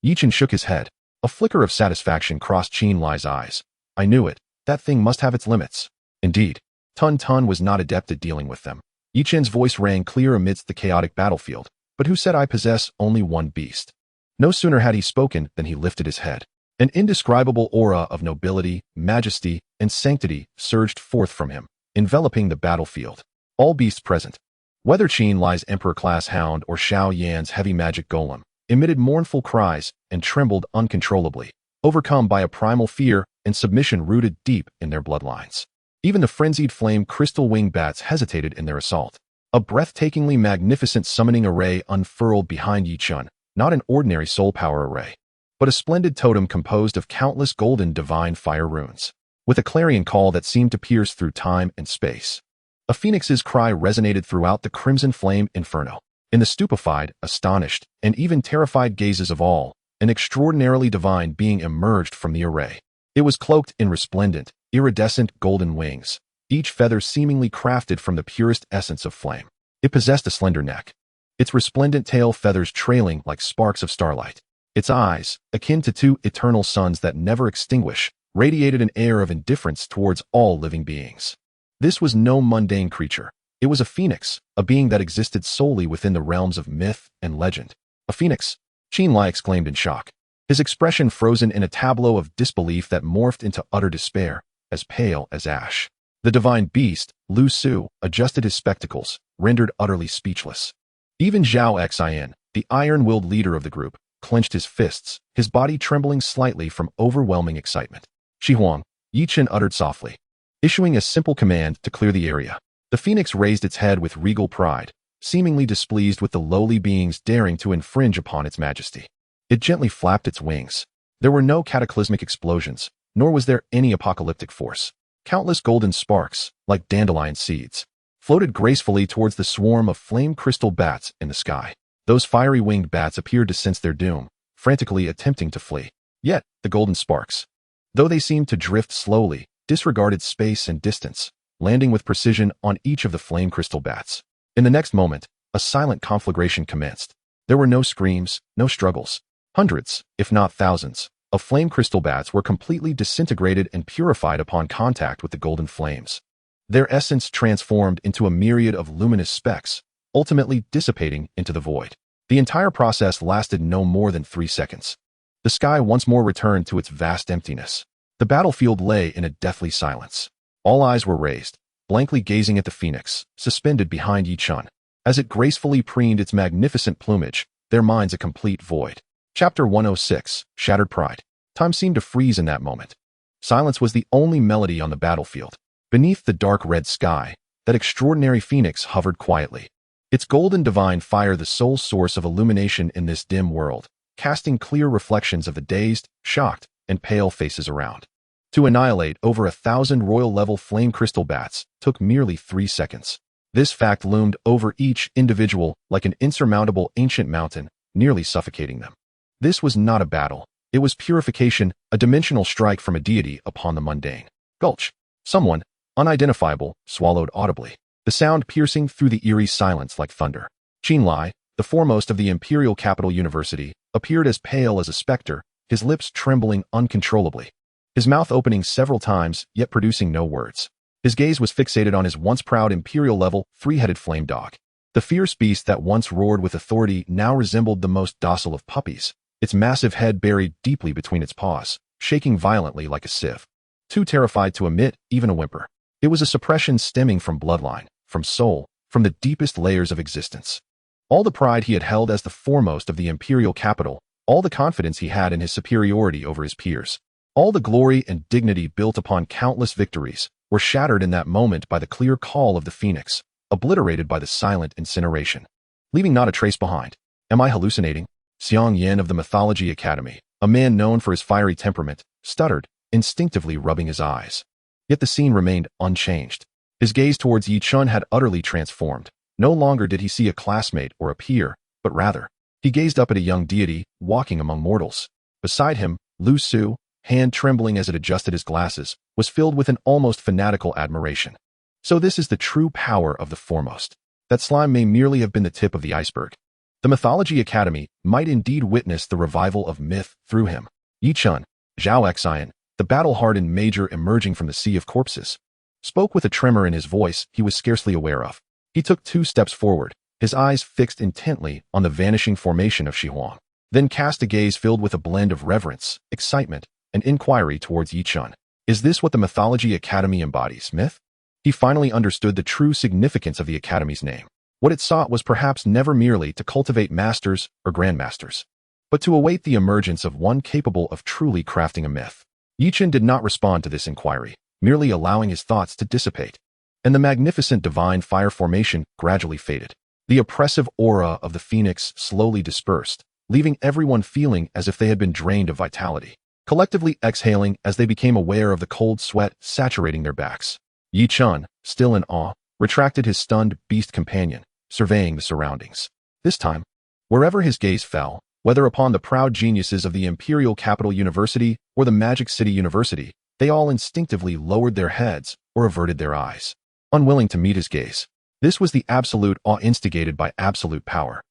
Speaker 1: Yichun shook his head. A flicker of satisfaction crossed Qinlai's eyes. I knew it. That thing must have its limits. Indeed, Tun Tun was not adept at dealing with them. Yichun's voice rang clear amidst the chaotic battlefield. But who said I possess only one beast? No sooner had he spoken than he lifted his head. An indescribable aura of nobility, majesty, and sanctity surged forth from him, enveloping the battlefield. All beasts present, whether Qinlai's Emperor-class hound or Xiao Yan's heavy magic golem, emitted mournful cries and trembled uncontrollably, overcome by a primal fear and submission rooted deep in their bloodlines. Even the frenzied flame crystal wing bats hesitated in their assault. A breathtakingly magnificent summoning array unfurled behind Yichun, not an ordinary soul power array, but a splendid totem composed of countless golden divine fire runes, with a clarion call that seemed to pierce through time and space. A phoenix's cry resonated throughout the crimson flame inferno. In the stupefied, astonished, and even terrified gazes of all, an extraordinarily divine being emerged from the array. It was cloaked in resplendent, iridescent golden wings, each feather seemingly crafted from the purest essence of flame. It possessed a slender neck, its resplendent tail feathers trailing like sparks of starlight. Its eyes, akin to two eternal suns that never extinguish, radiated an air of indifference towards all living beings. This was no mundane creature. It was a phoenix, a being that existed solely within the realms of myth and legend. A phoenix? Qinlai exclaimed in shock, his expression frozen in a tableau of disbelief that morphed into utter despair, as pale as ash. The divine beast, Lu Su, adjusted his spectacles, rendered utterly speechless. Even Zhao Xian, the iron-willed leader of the group, clenched his fists, his body trembling slightly from overwhelming excitement. Shihuang, Yichun uttered softly, issuing a simple command to clear the area. The phoenix raised its head with regal pride, seemingly displeased with the lowly beings daring to infringe upon its majesty. It gently flapped its wings. There were no cataclysmic explosions, nor was there any apocalyptic force. Countless golden sparks, like dandelion seeds, floated gracefully towards the swarm of flame crystal bats in the sky. Those fiery winged bats appeared to sense their doom, frantically attempting to flee. Yet, the golden sparks, though they seemed to drift slowly, disregarded space and distance, landing with precision on each of the flame crystal bats. In the next moment, a silent conflagration commenced. There were no screams, no struggles. Hundreds, if not thousands, of flame crystal bats were completely disintegrated and purified upon contact with the golden flames. Their essence transformed into a myriad of luminous specks, ultimately dissipating into the void. The entire process lasted no more than 3 seconds. The sky once more returned to its vast emptiness. The battlefield lay in a deathly silence. All eyes were raised, blankly gazing at the phoenix, suspended behind Yichun. As it gracefully preened its magnificent plumage, their minds a complete void. Chapter 106, Shattered Pride. Time seemed to freeze in that moment. Silence was the only melody on the battlefield. Beneath the dark red sky, that extraordinary phoenix hovered quietly. Its golden divine fire the sole source of illumination in this dim world, casting clear reflections of the dazed, shocked, and pale faces around. To annihilate over 1,000 royal-level flame crystal bats took merely 3 seconds. This fact loomed over each individual like an insurmountable ancient mountain, nearly suffocating them. This was not a battle. It was purification, a dimensional strike from a deity upon the mundane. Gulch. Someone, unidentifiable, swallowed audibly, the sound piercing through the eerie silence like thunder. Qinlai, the foremost of the Imperial Capital University, appeared as pale as a specter, his lips trembling uncontrollably, his mouth opening several times, yet producing no words. His gaze was fixated on his once proud Imperial-level, three-headed flame dog. The fierce beast that once roared with authority now resembled the most docile of puppies, its massive head buried deeply between its paws, shaking violently like a sieve. Too terrified to emit even a whimper. It was a suppression stemming from bloodline, from soul, from the deepest layers of existence. All the pride he had held as the foremost of the Imperial capital all the confidence he had in his superiority over his peers, all the glory and dignity built upon countless victories, were shattered in that moment by the clear call of the phoenix, obliterated by the silent incineration, leaving not a trace behind. Am I hallucinating? Xiang Yin of the Mythology Academy, a man known for his fiery temperament, stuttered, instinctively rubbing his eyes. Yet the scene remained unchanged. His gaze towards Yi Chun had utterly transformed. No longer did he see a classmate or a peer, but rather, he gazed up at a young deity walking among mortals. Beside him, Lu Su, hand trembling as it adjusted his glasses, was filled with an almost fanatical admiration. So this is the true power of the foremost. That slime may merely have been the tip of the iceberg. The Mythology Academy might indeed witness the revival of myth through him. Yi Chun, Zhao Xian, the battle-hardened major emerging from the sea of corpses, spoke with a tremor in his voice he was scarcely aware of. He took 2 steps forward, his eyes fixed intently on the vanishing formation of Shihuang, then cast a gaze filled with a blend of reverence, excitement, and inquiry towards Yi Chun. Is this what the Mythology Academy embodies, myth? He finally understood the true significance of the Academy's name. What it sought was perhaps never merely to cultivate masters or grandmasters, but to await the emergence of one capable of truly crafting a myth. Yi Chun did not respond to this inquiry, merely allowing his thoughts to dissipate, and the magnificent divine fire formation gradually faded. The oppressive aura of the phoenix slowly dispersed, leaving everyone feeling as if they had been drained of vitality, collectively exhaling as they became aware of the cold sweat saturating their backs. Yi Chun, still in awe, retracted his stunned beast companion, surveying the surroundings. This time, wherever his gaze fell, whether upon the proud geniuses of the Imperial Capital University or the Magic City University, they all instinctively lowered their heads or averted their eyes, unwilling to meet his gaze. This was the absolute awe instigated by absolute power.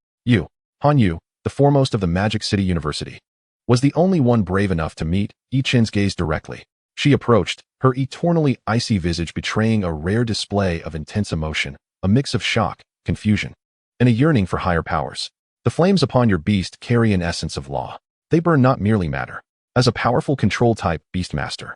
Speaker 1: Han Yu, the foremost of the Magic City University, was the only one brave enough to meet Yi Chun's gaze directly. She approached, her eternally icy visage betraying a rare display of intense emotion, a mix of shock, confusion, and a yearning for higher powers. The flames upon your beast carry an essence of law. They burn not merely matter. As a powerful control-type beastmaster,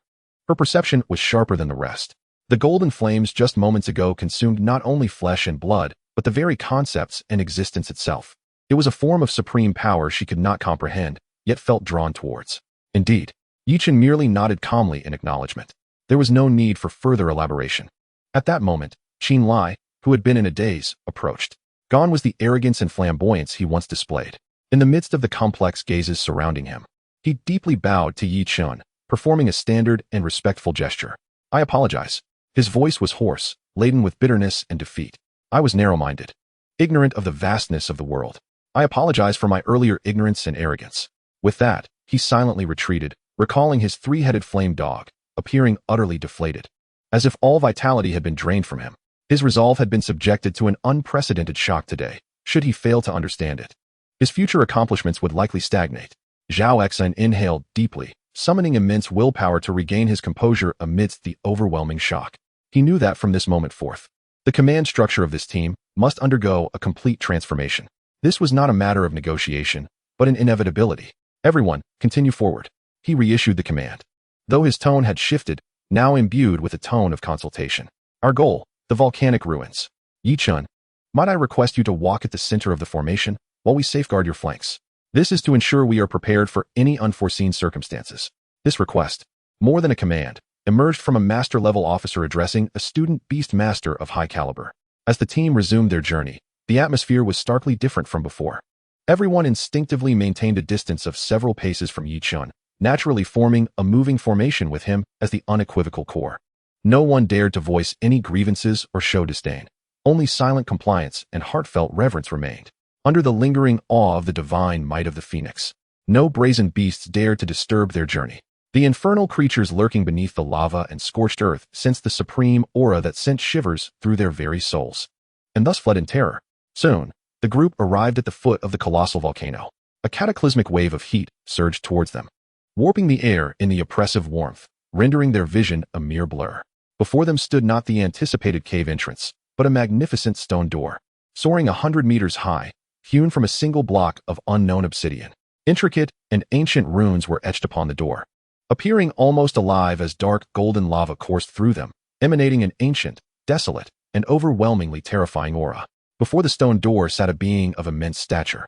Speaker 1: her perception was sharper than the rest. The golden flames just moments ago consumed not only flesh and blood, but the very concepts and existence itself. It was a form of supreme power she could not comprehend, yet felt drawn towards. Indeed, Yi Chun merely nodded calmly in acknowledgement. There was no need for further elaboration. At that moment, Qin Lai, who had been in a daze, approached. Gone was the arrogance and flamboyance he once displayed. In the midst of the complex gazes surrounding him, he deeply bowed to Yi Chun, performing a standard and respectful gesture. I apologize. His voice was hoarse, laden with bitterness and defeat. I was narrow-minded, ignorant of the vastness of the world. I apologize for my earlier ignorance and arrogance. With that, he silently retreated, recalling his 3-headed flame dog, appearing utterly deflated, as if all vitality had been drained from him. His resolve had been subjected to an unprecedented shock today, should he fail to understand it. His future accomplishments would likely stagnate. Zhao Xian inhaled deeply, summoning immense willpower to regain his composure amidst the overwhelming shock. He knew that from this moment forth, the command structure of this team must undergo a complete transformation. This was not a matter of negotiation, but an inevitability. Everyone, continue forward. He reissued the command, though his tone had shifted, now imbued with a tone of consultation. Our goal, the volcanic ruins. Yi Chun, might I request you to walk at the center of the formation while we safeguard your flanks? This is to ensure we are prepared for any unforeseen circumstances. This request, more than a command, emerged from a master-level officer addressing a student beast master of high caliber. As the team resumed their journey, the atmosphere was starkly different from before. Everyone instinctively maintained a distance of several paces from Yi Chun, naturally forming a moving formation with him as the unequivocal core. No one dared to voice any grievances or show disdain. Only silent compliance and heartfelt reverence remained. Under the lingering awe of the divine might of the phoenix, no brazen beasts dared to disturb their journey. The infernal creatures lurking beneath the lava and scorched earth sensed the supreme aura that sent shivers through their very souls, and thus fled in terror. Soon, the group arrived at the foot of the colossal volcano. A cataclysmic wave of heat surged towards them, warping the air in the oppressive warmth, rendering their vision a mere blur. Before them stood not the anticipated cave entrance, but a magnificent stone door, soaring 100 meters high, hewn from a single block of unknown obsidian. Intricate and ancient runes were etched upon the door, appearing almost alive as dark golden lava coursed through them, emanating an ancient, desolate, and overwhelmingly terrifying aura. Before the stone door sat a being of immense stature,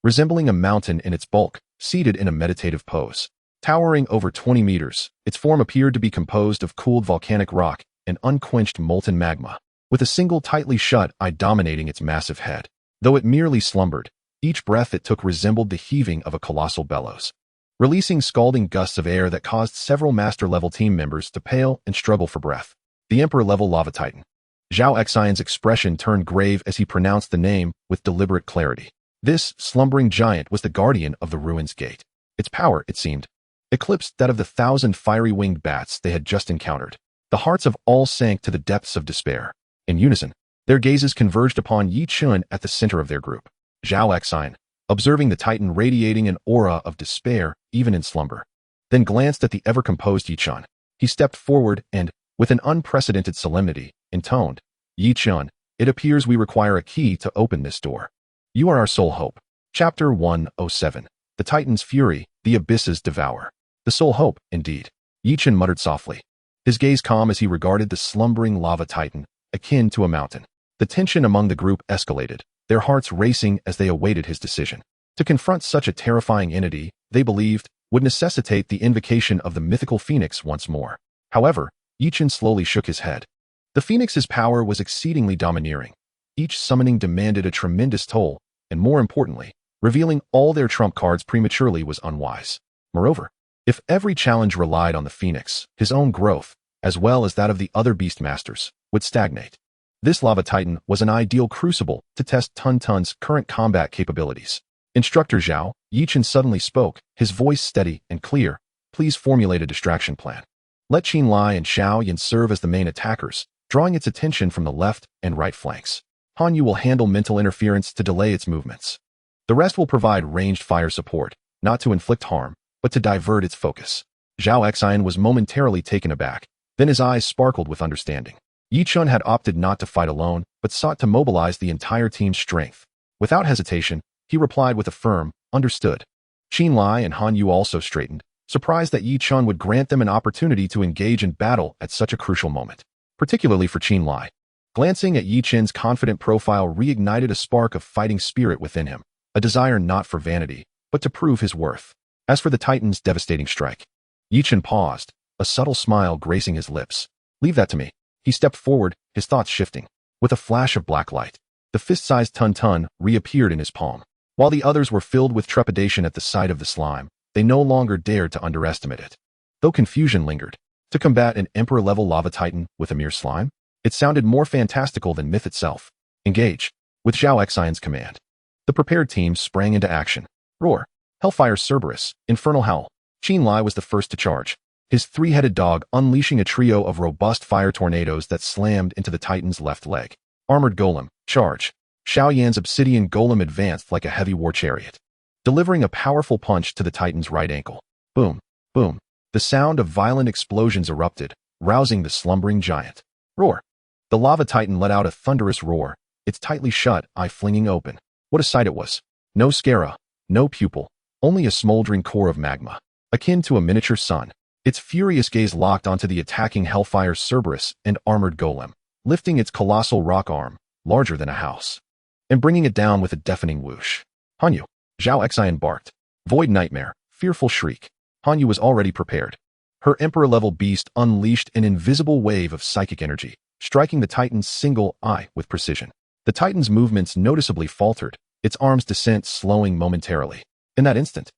Speaker 1: resembling a mountain in its bulk, seated in a meditative pose. Towering over 20 meters, its form appeared to be composed of cooled volcanic rock and unquenched molten magma, with a single tightly shut eye dominating its massive head. Though it merely slumbered, each breath it took resembled the heaving of a colossal bellows, releasing scalding gusts of air that caused several master-level team members to pale and struggle for breath. The Emperor-level Lava Titan. Zhao Xian's expression turned grave as he pronounced the name with deliberate clarity. This slumbering giant was the guardian of the Ruins Gate. Its power, it seemed, eclipsed that of the 1,000 fiery-winged bats they had just encountered. The hearts of all sank to the depths of despair. In unison, their gazes converged upon Yi Chun at the center of their group. Zhao Xian, observing the Titan radiating an aura of despair even in slumber, then glanced at the ever-composed Yi Chun. He stepped forward and, with an unprecedented solemnity, intoned, "Yi Chun, it appears we require a key to open this door. You are our sole hope." Chapter 107. The Titan's Fury, the Abyss's Devour. The sole hope, indeed. Yi Chun muttered softly, his gaze calm as he regarded the slumbering lava titan, akin to a mountain. The tension among the group escalated, their hearts racing as they awaited his decision. To confront such a terrifying entity, they believed, would necessitate the invocation of the mythical phoenix once more. However, Yi Chun slowly shook his head. The phoenix's power was exceedingly domineering. Each summoning demanded a tremendous toll, and more importantly, revealing all their trump cards prematurely was unwise. Moreover, if every challenge relied on the phoenix, his own growth, as well as that of the other beastmasters, would stagnate. This lava titan was an ideal crucible to test Tun Tun's current combat capabilities. "Instructor Zhao," Yi Chun suddenly spoke, his voice steady and clear, "please formulate a distraction plan. Let Qin Lai and Xiao Yan serve as the main attackers, drawing its attention from the left and right flanks. Han Yu will handle mental interference to delay its movements. The rest will provide ranged fire support, not to inflict harm, but to divert its focus." Zhao Xian was momentarily taken aback, then his eyes sparkled with understanding. Yi Chun had opted not to fight alone, but sought to mobilize the entire team's strength. Without hesitation, he replied with a firm, "Understood." Qin Lai and Han Yu also straightened, surprised that Yi Chun would grant them an opportunity to engage in battle at such a crucial moment. Particularly for Qin Lai. Glancing at Yi Chun's confident profile reignited a spark of fighting spirit within him, a desire not for vanity, but to prove his worth. As for the Titan's devastating strike, Yi Chun paused, a subtle smile gracing his lips. "Leave that to me." He stepped forward, his thoughts shifting. With a flash of black light, the fist-sized Tun Tun reappeared in his palm. While the others were filled with trepidation at the sight of the slime, they no longer dared to underestimate it. Though confusion lingered, to combat an Emperor-level lava titan with a mere slime? It sounded more fantastical than myth itself. "Engage." With Zhao Xian's command, the prepared team sprang into action. Roar. Hellfire Cerberus, Infernal Howl. Qin Lai was the first to charge, his three-headed dog unleashing a trio of robust fire tornadoes that slammed into the Titan's left leg. Armored Golem, charge. Xiao Yan's obsidian golem advanced like a heavy war chariot, delivering a powerful punch to the Titan's right ankle. Boom, boom. The sound of violent explosions erupted, rousing the slumbering giant. Roar. The lava titan let out a thunderous roar, its tightly shut eye flinging open. What a sight it was. No sclera, no pupil, only a smoldering core of magma, akin to a miniature sun. Its furious gaze locked onto the attacking Hellfire Cerberus and Armored Golem, lifting its colossal rock arm, larger than a house, and bringing it down with a deafening whoosh. "Han Yu." Zhao Xian barked. Void Nightmare, fearful shriek. Han Yu was already prepared. Her Emperor-level beast unleashed an invisible wave of psychic energy, striking the Titan's single eye with precision. The Titan's movements noticeably faltered, its arm's descent slowing momentarily. In that instant,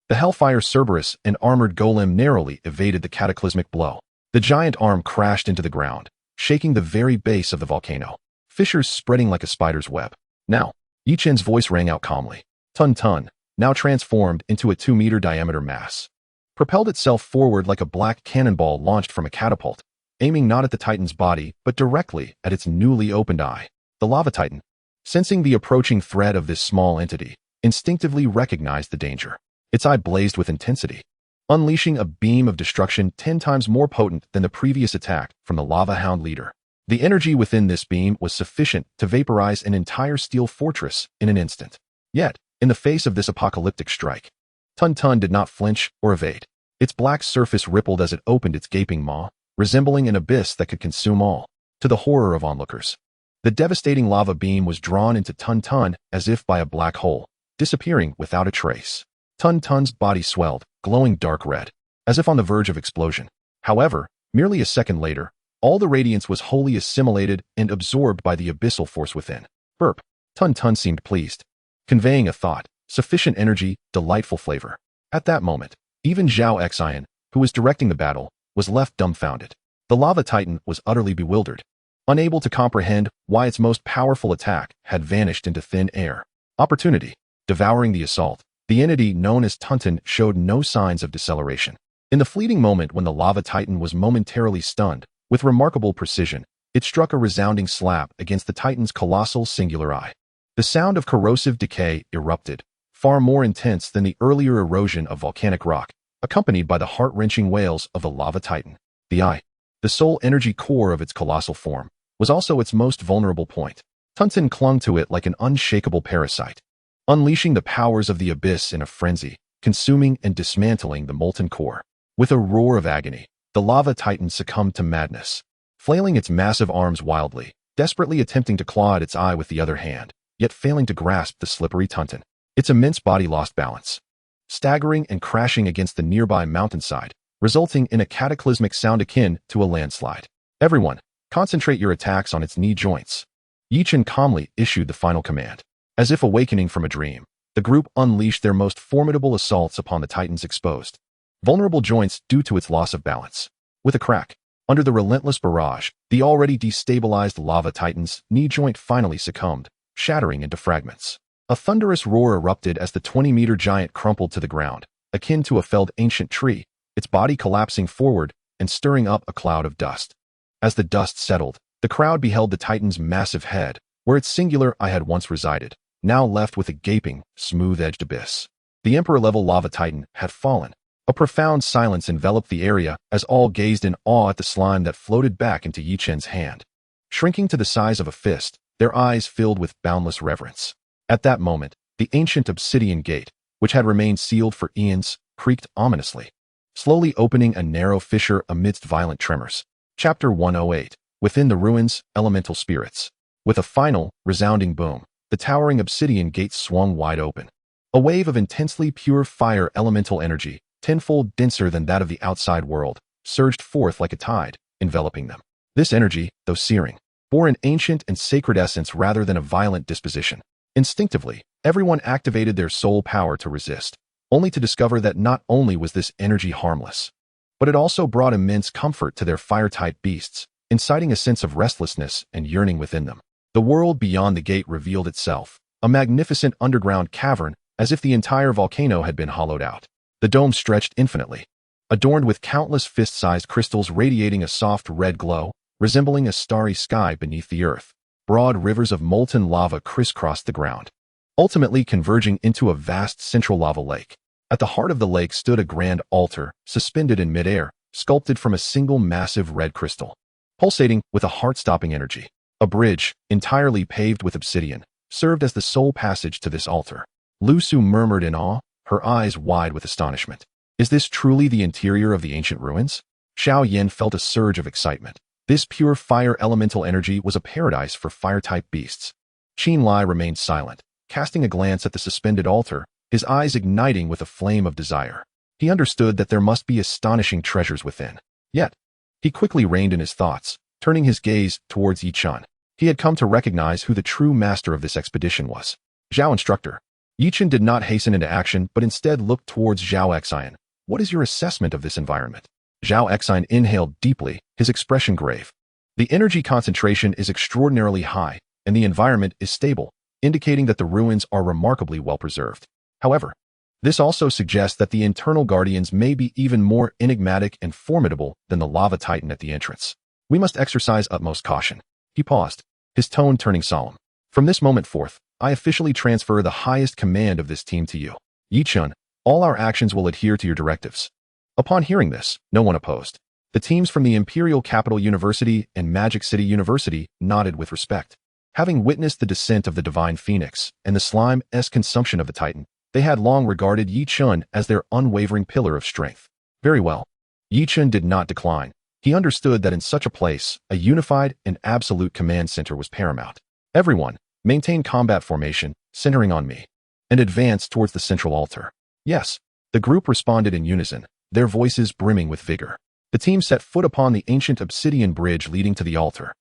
Speaker 1: the Hellfire Cerberus and Armored Golem narrowly evaded the cataclysmic blow. The giant arm crashed into the ground, shaking the very base of the volcano, fissures spreading like a spider's web. "Now," Yi Chun's voice rang out calmly. Tun Tun, now transformed into a 2-meter diameter mass, propelled itself forward like a black cannonball launched from a catapult, aiming not at the Titan's body, but directly at its newly opened eye. The lava titan, sensing the approaching threat of this small entity, instinctively recognized the danger. Its eye blazed with intensity, unleashing a beam of destruction 10 times more potent than the previous attack from the lava hound leader. The energy within this beam was sufficient to vaporize an entire steel fortress in an instant. Yet, in the face of this apocalyptic strike, Tun Tun did not flinch or evade. Its black surface rippled as it opened its gaping maw, resembling an abyss that could consume all. To the horror of onlookers, the devastating lava beam was drawn into Tun Tun as if by a black hole, disappearing without a trace. Tun's body swelled, glowing dark red, as if on the verge of explosion. However, merely a second later, all the radiance was wholly assimilated and absorbed by the abyssal force within. Burp. Tun seemed pleased, conveying a thought, sufficient energy, delightful flavor. At that moment, even Zhao Xian, who was directing the battle, was left dumbfounded. The lava titan was utterly bewildered, unable to comprehend why its most powerful attack had vanished into thin air. Opportunity. Devouring the assault, the entity known as Tun showed no signs of deceleration. In the fleeting moment when the lava titan was momentarily stunned, with remarkable precision, it struck a resounding slap against the titan's colossal singular eye. The sound of corrosive decay erupted, far more intense than the earlier erosion of volcanic rock, accompanied by the heart-wrenching wails of the lava titan. The eye, the sole energy core of its colossal form, was also its most vulnerable point. Tun clung to it like an unshakable parasite, unleashing the powers of the abyss in a frenzy, consuming and dismantling the molten core. With a roar of agony, the lava titan succumbed to madness, flailing its massive arms wildly, desperately attempting to claw at its eye with the other hand, yet failing to grasp the slippery Tun. Its immense body lost balance, staggering and crashing against the nearby mountainside, resulting in a cataclysmic sound akin to a landslide. Everyone, concentrate your attacks on its knee joints. Yichen calmly issued the final command. As if awakening from a dream, the group unleashed their most formidable assaults upon the titan's exposed, vulnerable joints due to its loss of balance. With a crack, under the relentless barrage, the already destabilized lava titan's knee joint finally succumbed, shattering into fragments. A thunderous roar erupted as the 20-meter giant crumpled to the ground, akin to a felled ancient tree, its body collapsing forward and stirring up a cloud of dust. As the dust settled, the crowd beheld the titan's massive head, where its singular eye had once resided, now left with a gaping, smooth-edged abyss. The emperor-level lava titan had fallen. A profound silence enveloped the area as all gazed in awe at the slime that floated back into Yichen's hand. Shrinking to the size of a fist, their eyes filled with boundless reverence. At that moment, the ancient obsidian gate, which had remained sealed for eons, creaked ominously, slowly opening a narrow fissure amidst violent tremors. Chapter 108. Within the ruins, elemental spirits. With a final, resounding boom, the towering obsidian gate swung wide open. A wave of intensely pure fire elemental energy, tenfold denser than that of the outside world, surged forth like a tide, enveloping them. This energy, though searing, bore an ancient and sacred essence rather than a violent disposition. Instinctively, everyone activated their soul power to resist, only to discover that not only was this energy harmless, but it also brought immense comfort to their fire-type beasts, inciting a sense of restlessness and yearning within them. The world beyond the gate revealed itself, a magnificent underground cavern, as if the entire volcano had been hollowed out. The dome stretched infinitely, adorned with countless fist-sized crystals radiating a soft red glow, resembling a starry sky beneath the earth. Broad rivers of molten lava crisscrossed the ground, ultimately converging into a vast central lava lake. At the heart of the lake stood a grand altar, suspended in midair, sculpted from a single massive red crystal, pulsating with a heart-stopping energy. A bridge, entirely paved with obsidian, served as the sole passage to this altar. Lu Su murmured in awe, her eyes wide with astonishment. Is this truly the interior of the ancient ruins? Xiao Yin felt a surge of excitement. This pure fire elemental energy was a paradise for fire-type beasts. Qin Lai remained silent, casting a glance at the suspended altar, his eyes igniting with a flame of desire. He understood that there must be astonishing treasures within. Yet, he quickly reined in his thoughts, turning his gaze towards Yichen. He had come to recognize who the true master of this expedition was. Zhao instructor. Yichen did not hasten into action, but instead looked towards Zhao Xian. What is your assessment of this environment? Zhao Xian inhaled deeply, his expression grave. The energy concentration is extraordinarily high, and the environment is stable, indicating that the ruins are remarkably well preserved. However, this also suggests that the internal guardians may be even more enigmatic and formidable than the lava titan at the entrance. We must exercise utmost caution. He paused, his tone turning solemn. From this moment forth, I officially transfer the highest command of this team to you. Yichen, all our actions will adhere to your directives. Upon hearing this, no one opposed. The teams from the Imperial Capital University and Magic City University nodded with respect. Having witnessed the descent of the Divine Phoenix and the slime-esque consumption of the Titan, they had long regarded Yichen as their unwavering pillar of strength. Very well. Yichen did not decline. He understood that in such a place, a unified and absolute command center was paramount. Everyone, maintain combat formation, centering on me. and advanced towards the central altar. Yes, the group responded in unison, their voices brimming with vigor. The team set foot upon the ancient obsidian bridge leading to the altar.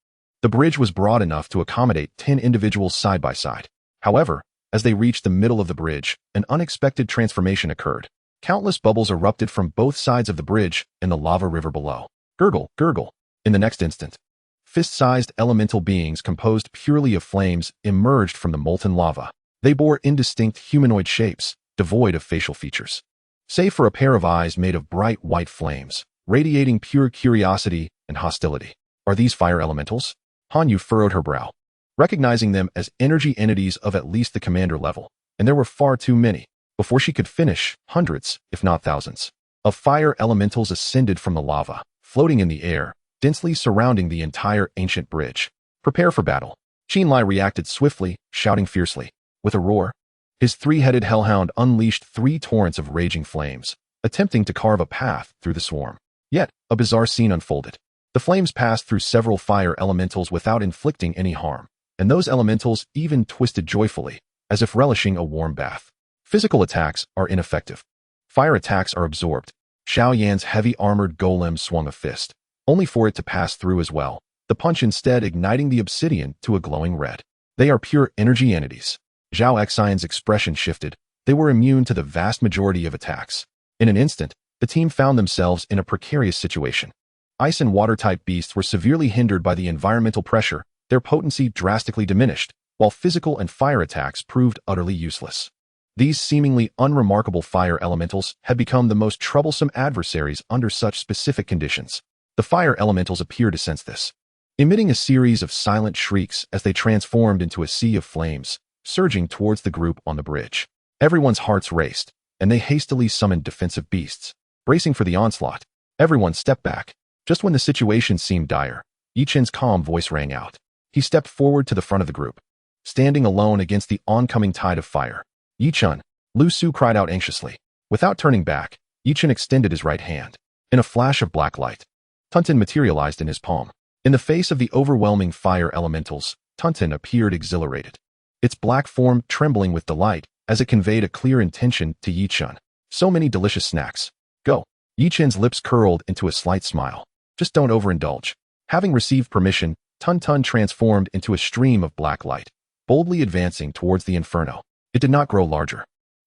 Speaker 1: The bridge was broad enough to accommodate 10 individuals side by side. However, as they reached the middle of the bridge, an unexpected transformation occurred. Countless bubbles erupted from both sides of the bridge and the lava river below. Gurgle, gurgle. In the next instant, fist-sized elemental beings composed purely of flames emerged from the molten lava. They bore indistinct humanoid shapes, devoid of facial features, save for a pair of eyes made of bright white flames, radiating pure curiosity and hostility. Are these fire elementals? Hanyu furrowed her brow, recognizing them as energy entities of at least the commander level, and there were far too many. Before she could finish, hundreds, if not thousands, of fire elementals ascended from the lava, floating in the air, densely surrounding the entire ancient bridge. Prepare for battle. Qinlai reacted swiftly, shouting fiercely. With a roar, his three-headed hellhound unleashed 3 torrents of raging flames, attempting to carve a path through the swarm. Yet, a bizarre scene unfolded. The flames passed through several fire elementals without inflicting any harm, and those elementals even twisted joyfully, as if relishing a warm bath. Physical attacks are ineffective. Fire attacks are absorbed. Xiao Yan's heavy armored golem swung a fist, only for it to pass through as well, the punch instead igniting the obsidian to a glowing red. They are pure energy entities. Zhao Xian's expression shifted. They were immune to the vast majority of attacks. In an instant, the team found themselves in a precarious situation. Ice and water-type beasts were severely hindered by the environmental pressure, their potency drastically diminished, while physical and fire attacks proved utterly useless. These seemingly unremarkable fire elementals had become the most troublesome adversaries under such specific conditions. The fire elementals appeared to sense this, emitting a series of silent shrieks as they transformed into a sea of flames, surging towards the group on the bridge. Everyone's hearts raced, and they hastily summoned defensive beasts. Bracing for the onslaught, everyone stepped back. Just when the situation seemed dire, Yichen's calm voice rang out. He stepped forward to the front of the group, standing alone against the oncoming tide of fire. Yichen, Lu Su cried out anxiously. Without turning back, Yichen extended his right hand. In a flash of black light, Tuntin materialized in his palm. In the face of the overwhelming fire elementals, Tuntin appeared exhilarated, its black form trembling with delight as it conveyed a clear intention to Yichen. So many delicious snacks. Go. Yichen's lips curled into a slight smile. Just don't overindulge. Having received permission, Tun transformed into a stream of black light, boldly advancing towards the inferno. It did not grow larger,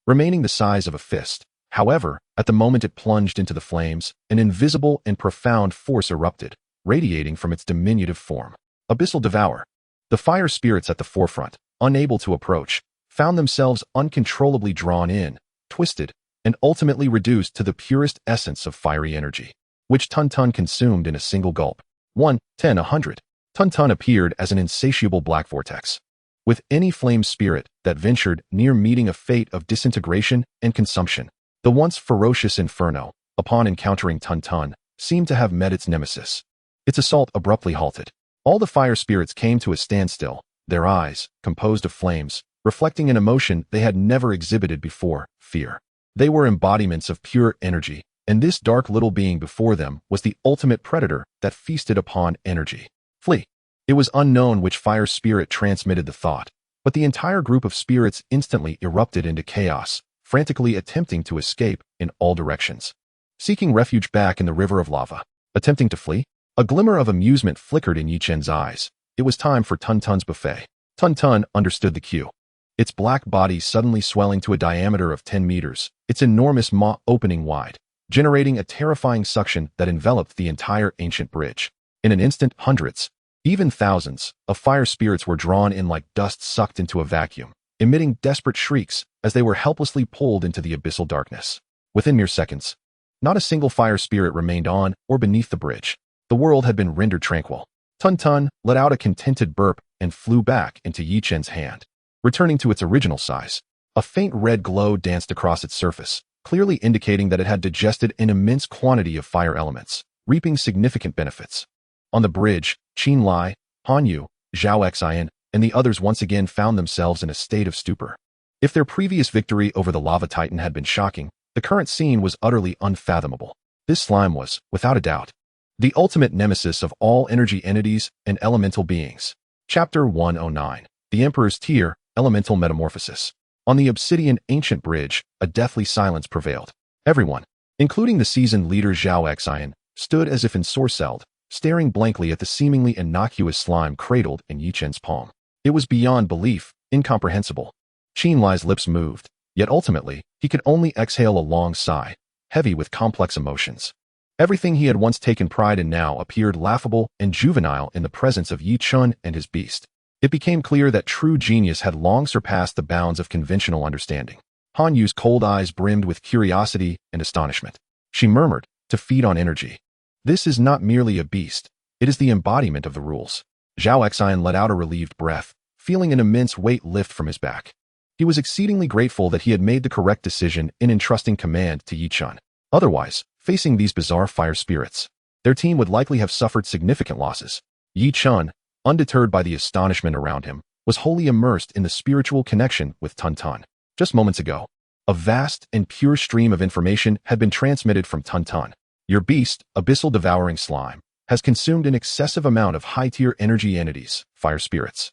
Speaker 1: remaining the size of a fist. However, at the moment it plunged into the flames, an invisible and profound force erupted, radiating from its diminutive form. Abyssal Devourer. The fire spirits at the forefront, unable to approach, found themselves uncontrollably drawn in, twisted, and ultimately reduced to the purest essence of fiery energy, which Tun consumed in a single gulp. 1, 10, 100. Tun appeared as an insatiable black vortex, with any flame spirit that ventured near meeting a fate of disintegration and consumption. The once ferocious inferno, upon encountering Tun, seemed to have met its nemesis. Its assault abruptly halted. All the fire spirits came to a standstill, their eyes, composed of flames, reflecting an emotion they had never exhibited before, fear. They were embodiments of pure energy, and this dark little being before them was the ultimate predator that feasted upon energy. Flee. It was unknown which fire spirit transmitted the thought, but the entire group of spirits instantly erupted into chaos, frantically attempting to escape in all directions. Seeking refuge back in the river of lava. Attempting to flee? A glimmer of amusement flickered in Yichen's eyes. It was time for Tun's buffet. Tun understood the cue. Its black body suddenly swelling to a diameter of 10 meters, its enormous maw opening wide, generating a terrifying suction that enveloped the entire ancient bridge. In an instant, hundreds, even thousands, of fire spirits were drawn in like dust sucked into a vacuum, emitting desperate shrieks as they were helplessly pulled into the abyssal darkness. Within mere seconds, not a single fire spirit remained on or beneath the bridge. The world had been rendered tranquil. Tun let out a contented burp and flew back into Yichen's hand, returning to its original size. A faint red glow danced across its surface, clearly indicating that it had digested an immense quantity of fire elements, reaping significant benefits. On the bridge, Qinlai, Hanyu, Zhao Xian, and the others once again found themselves in a state of stupor. If their previous victory over the lava titan had been shocking, the current scene was utterly unfathomable. This slime was, without a doubt, the ultimate nemesis of all energy entities and elemental beings. Chapter 109. The Emperor's Tear, Elemental Metamorphosis. On the obsidian ancient bridge, a deathly silence prevailed. Everyone, including the seasoned leader Zhao Xian, stood as if ensorcelled, staring blankly at the seemingly innocuous slime cradled in Yi Chen's palm. It was beyond belief, incomprehensible. Qin Lai's lips moved, yet ultimately, he could only exhale a long sigh, heavy with complex emotions. Everything he had once taken pride in now appeared laughable and juvenile in the presence of Yi Chen and his beast. It became clear that true genius had long surpassed the bounds of conventional understanding. Han Yu's cold eyes brimmed with curiosity and astonishment. She murmured, to feed on energy. This is not merely a beast, it is the embodiment of the rules. Zhao Xian let out a relieved breath, feeling an immense weight lift from his back. He was exceedingly grateful that he had made the correct decision in entrusting command to Yi Chen. Otherwise, facing these bizarre fire spirits, their team would likely have suffered significant losses. Yi Chen, undeterred by the astonishment around him, was wholly immersed in the spiritual connection with Tun Tun. Just moments ago, a vast and pure stream of information had been transmitted from Tun Tun. Your beast, abyssal devouring slime, has consumed an excessive amount of high-tier energy entities, fire spirits,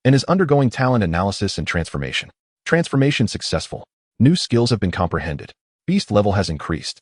Speaker 1: and is undergoing talent analysis and transformation. Transformation successful. New skills have been comprehended. Beast level has increased.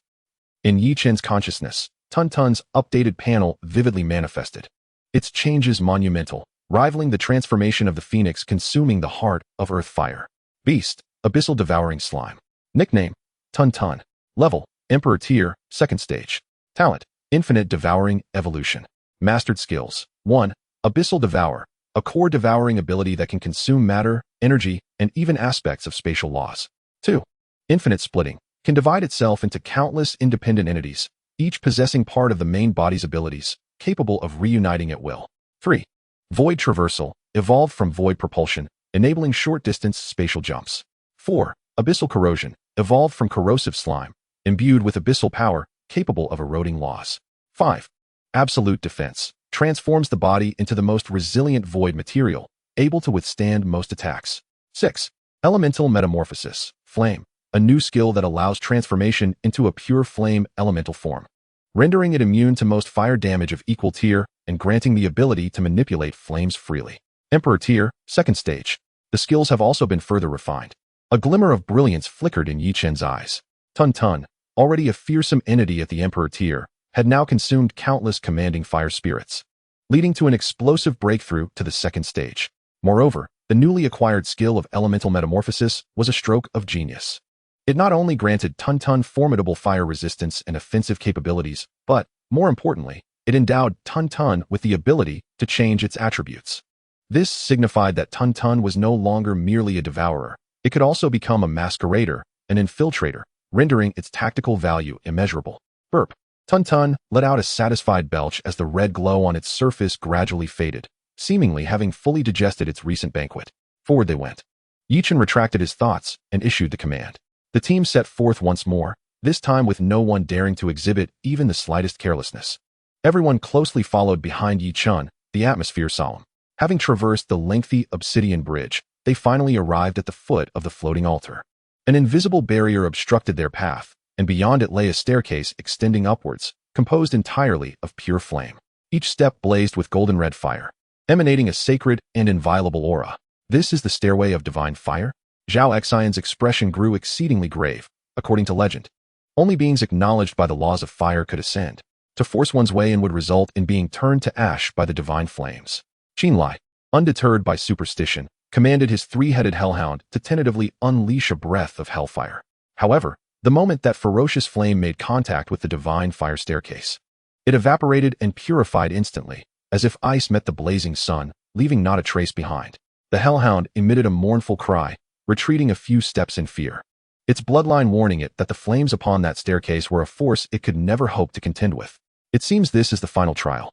Speaker 1: In Yi Chen's consciousness, Tun Tun's updated panel vividly manifested. Its changes monumental, rivaling the transformation of the phoenix consuming the heart of earth fire. Beast, abyssal devouring slime. Nickname, Tun Tun. Level, Emperor tier, 2nd stage. Talent, infinite devouring evolution. Mastered skills. 1. Abyssal Devour, a core devouring ability that can consume matter, energy, and even aspects of spatial laws. 2. Infinite splitting, can divide itself into countless independent entities, each possessing part of the main body's abilities, capable of reuniting at will. 3. Void traversal, evolved from void propulsion, enabling short-distance spatial jumps. 4. Abyssal corrosion, evolved from corrosive slime, imbued with abyssal power, capable of eroding laws. 5. Absolute defense, transforms the body into the most resilient void material, able to withstand most attacks. 6. Elemental metamorphosis, flame, a new skill that allows transformation into a pure flame elemental form, rendering it immune to most fire damage of equal tier and granting the ability to manipulate flames freely. Emperor tier, 2nd stage. The skills have also been further refined. A glimmer of brilliance flickered in Yi Chen's eyes. Tun Tun, already a fearsome entity at the Emperor tier, had now consumed countless commanding fire spirits, leading to an explosive breakthrough to the 2nd stage. Moreover, the newly acquired skill of elemental metamorphosis was a stroke of genius. It not only granted Tun Tun formidable fire resistance and offensive capabilities, but, more importantly, it endowed Tun Tun with the ability to change its attributes. This signified that Tun Tun was no longer merely a devourer. It could also become a masquerader, an infiltrator, rendering its tactical value immeasurable. Burp. Tun Tun let out a satisfied belch as the red glow on its surface gradually faded, seemingly having fully digested its recent banquet. Forward they went. Yi Chen retracted his thoughts and issued the command. The team set forth once more, this time with no one daring to exhibit even the slightest carelessness. Everyone closely followed behind Yi Chen, the atmosphere solemn. Having traversed the lengthy obsidian bridge, they finally arrived at the foot of the floating altar. An invisible barrier obstructed their path, and beyond it lay a staircase extending upwards, composed entirely of pure flame. Each step blazed with golden red fire, emanating a sacred and inviolable aura. This is the stairway of divine fire? Zhao Xian's expression grew exceedingly grave. According to legend, only beings acknowledged by the laws of fire could ascend. To force one's way in would result in being turned to ash by the divine flames. Qin Lai, undeterred by superstition, commanded his three-headed hellhound to tentatively unleash a breath of hellfire. However, the moment that ferocious flame made contact with the divine fire staircase, it evaporated and purified instantly, as if ice met the blazing sun, leaving not a trace behind. The hellhound emitted a mournful cry, retreating a few steps in fear, its bloodline warning it that the flames upon that staircase were a force it could never hope to contend with. It seems this is the final trial.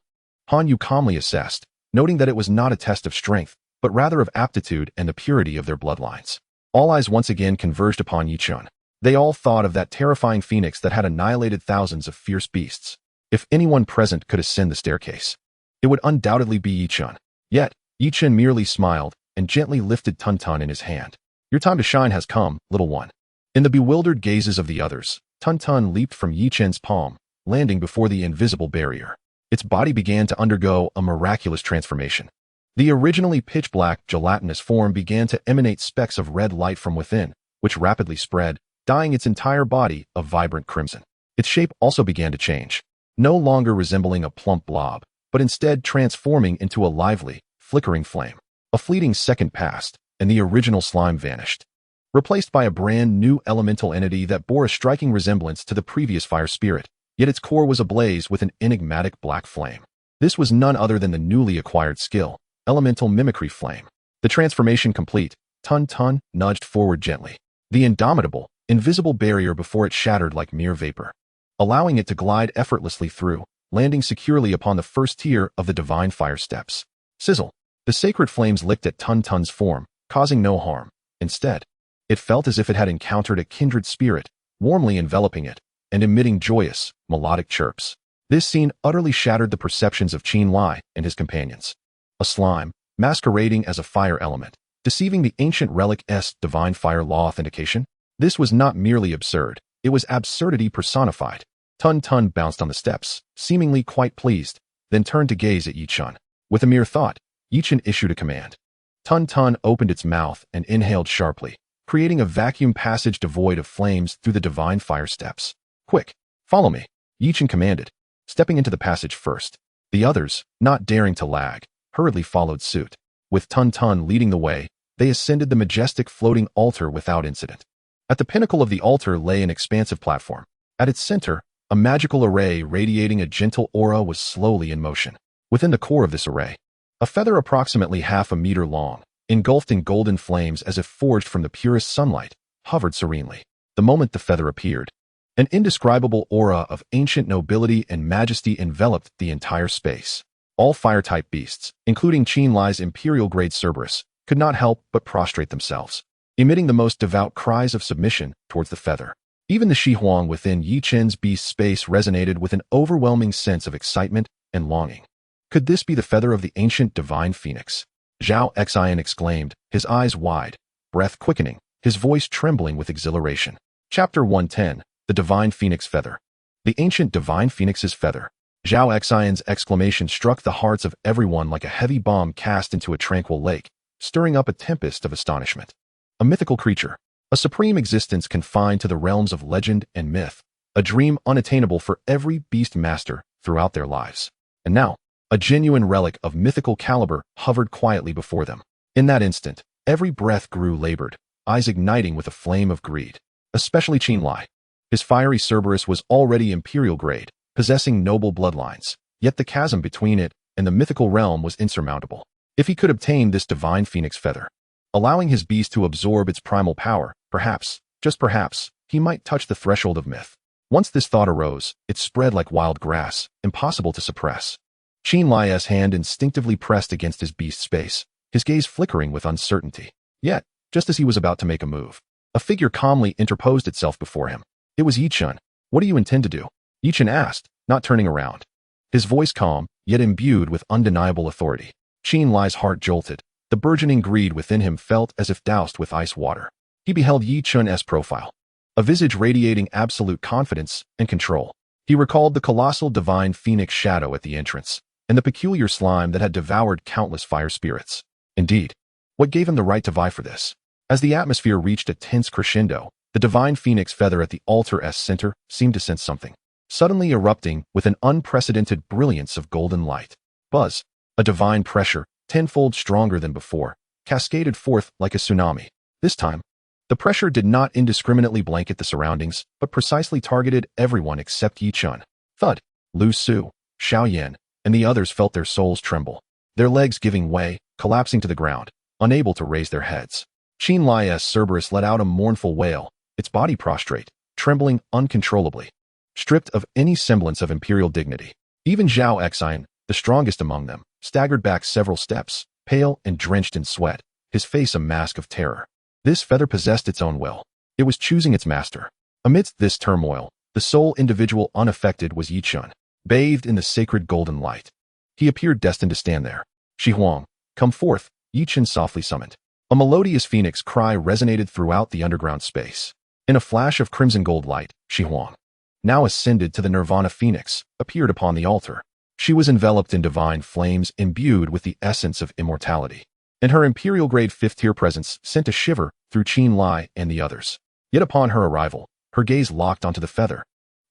Speaker 1: Han Yu calmly assessed, noting that it was not a test of strength, but rather of aptitude and the purity of their bloodlines. All eyes once again converged upon Yi Chen. They all thought of that terrifying phoenix that had annihilated thousands of fierce beasts. If anyone present could ascend the staircase, it would undoubtedly be Yi Chen. Yet, Yi Chen merely smiled and gently lifted Tun Tun in his hand. Your time to shine has come, little one. In the bewildered gazes of the others, Tun Tun leaped from Yi Chen's palm, landing before the invisible barrier. Its body began to undergo a miraculous transformation. The originally pitch-black, gelatinous form began to emanate specks of red light from within, which rapidly spread, dyeing its entire body a vibrant crimson. Its shape also began to change, no longer resembling a plump blob, but instead transforming into a lively, flickering flame. A fleeting second passed, and the original slime vanished, replaced by a brand new elemental entity that bore a striking resemblance to the previous fire spirit, yet its core was ablaze with an enigmatic black flame. This was none other than the newly acquired skill, Elemental Mimicry Flame. The transformation complete, Tun Tun nudged forward gently, the indomitable, invisible barrier before it shattered like mere vapor, allowing it to glide effortlessly through, landing securely upon the first tier of the divine fire steps. Sizzle. The sacred flames licked at Tun Tun's form, causing no harm. Instead, it felt as if it had encountered a kindred spirit, warmly enveloping it, and emitting joyous, melodic chirps. This scene utterly shattered the perceptions of Qin Lai and his companions. A slime, masquerading as a fire element, deceiving the ancient relic's divine fire law authentication? This was not merely absurd, it was absurdity personified. Tun Tun bounced on the steps, seemingly quite pleased, then turned to gaze at Yichun. With a mere thought, Yichun issued a command. Tun Tun opened its mouth and inhaled sharply, creating a vacuum passage devoid of flames through the divine fire steps. Quick, follow me, Yichun commanded, stepping into the passage first. The others, not daring to lag, hurriedly followed suit. With Tun Tun leading the way, they ascended the majestic floating altar without incident. At the pinnacle of the altar lay an expansive platform. At its center, a magical array radiating a gentle aura was slowly in motion. Within the core of this array, a feather approximately half a meter long, engulfed in golden flames as if forged from the purest sunlight, hovered serenely. The moment the feather appeared, an indescribable aura of ancient nobility and majesty enveloped the entire space. All fire-type beasts, including Qin Lai's imperial-grade Cerberus, could not help but prostrate themselves, emitting the most devout cries of submission towards the feather. Even the Shi Huang within Yichun's beast space resonated with an overwhelming sense of excitement and longing. Could this be the feather of the ancient divine phoenix? Zhao Xian exclaimed, his eyes wide, breath quickening, his voice trembling with exhilaration. Chapter 110, The Divine Phoenix Feather. The ancient divine phoenix's feather. Zhao Xian's exclamation struck the hearts of everyone like a heavy bomb cast into a tranquil lake, stirring up a tempest of astonishment. A mythical creature, a supreme existence confined to the realms of legend and myth, a dream unattainable for every beast master throughout their lives. And now, a genuine relic of mythical caliber hovered quietly before them. In that instant, every breath grew labored, eyes igniting with a flame of greed. Especially Qin Lai. His fiery Cerberus was already imperial grade, possessing noble bloodlines, yet the chasm between it and the mythical realm was insurmountable. If he could obtain this divine phoenix feather, allowing his beast to absorb its primal power, perhaps, just perhaps, he might touch the threshold of myth. Once this thought arose, it spread like wild grass, impossible to suppress. Qin Lai's hand instinctively pressed against his beast's space, his gaze flickering with uncertainty. Yet, just as he was about to make a move, a figure calmly interposed itself before him. It was Yichun. What do you intend to do? Yichun asked, not turning around. His voice calm, yet imbued with undeniable authority. Qin Lai's heart jolted. The burgeoning greed within him felt as if doused with ice water. He beheld Yichun's profile, a visage radiating absolute confidence and control. He recalled the colossal divine phoenix shadow at the entrance, and the peculiar slime that had devoured countless fire spirits. Indeed, what gave him the right to vie for this? As the atmosphere reached a tense crescendo, the divine phoenix feather at the altar's center seemed to sense something, suddenly erupting with an unprecedented brilliance of golden light. Buzz, a divine pressure, tenfold stronger than before, cascaded forth like a tsunami. This time, the pressure did not indiscriminately blanket the surroundings, but precisely targeted everyone except Yichun. Thud, Lu Su, Xiao Yan, and the others felt their souls tremble, their legs giving way, collapsing to the ground, unable to raise their heads. Qin Lai's Cerberus let out a mournful wail, its body prostrate, trembling uncontrollably, stripped of any semblance of imperial dignity. Even Zhao Xian, the strongest among them, staggered back several steps, pale and drenched in sweat, his face a mask of terror. This feather possessed its own will. It was choosing its master. Amidst this turmoil, the sole individual unaffected was Yichun, bathed in the sacred golden light. He appeared destined to stand there. Shi Huang, come forth, Yichun softly summoned. A melodious phoenix cry resonated throughout the underground space. In a flash of crimson gold light, Shi Huang, now ascended to the Nirvana Phoenix, appeared upon the altar. She was enveloped in divine flames imbued with the essence of immortality, and her imperial-grade fifth-tier presence sent a shiver through Qin Lai and the others. Yet upon her arrival, her gaze locked onto the feather,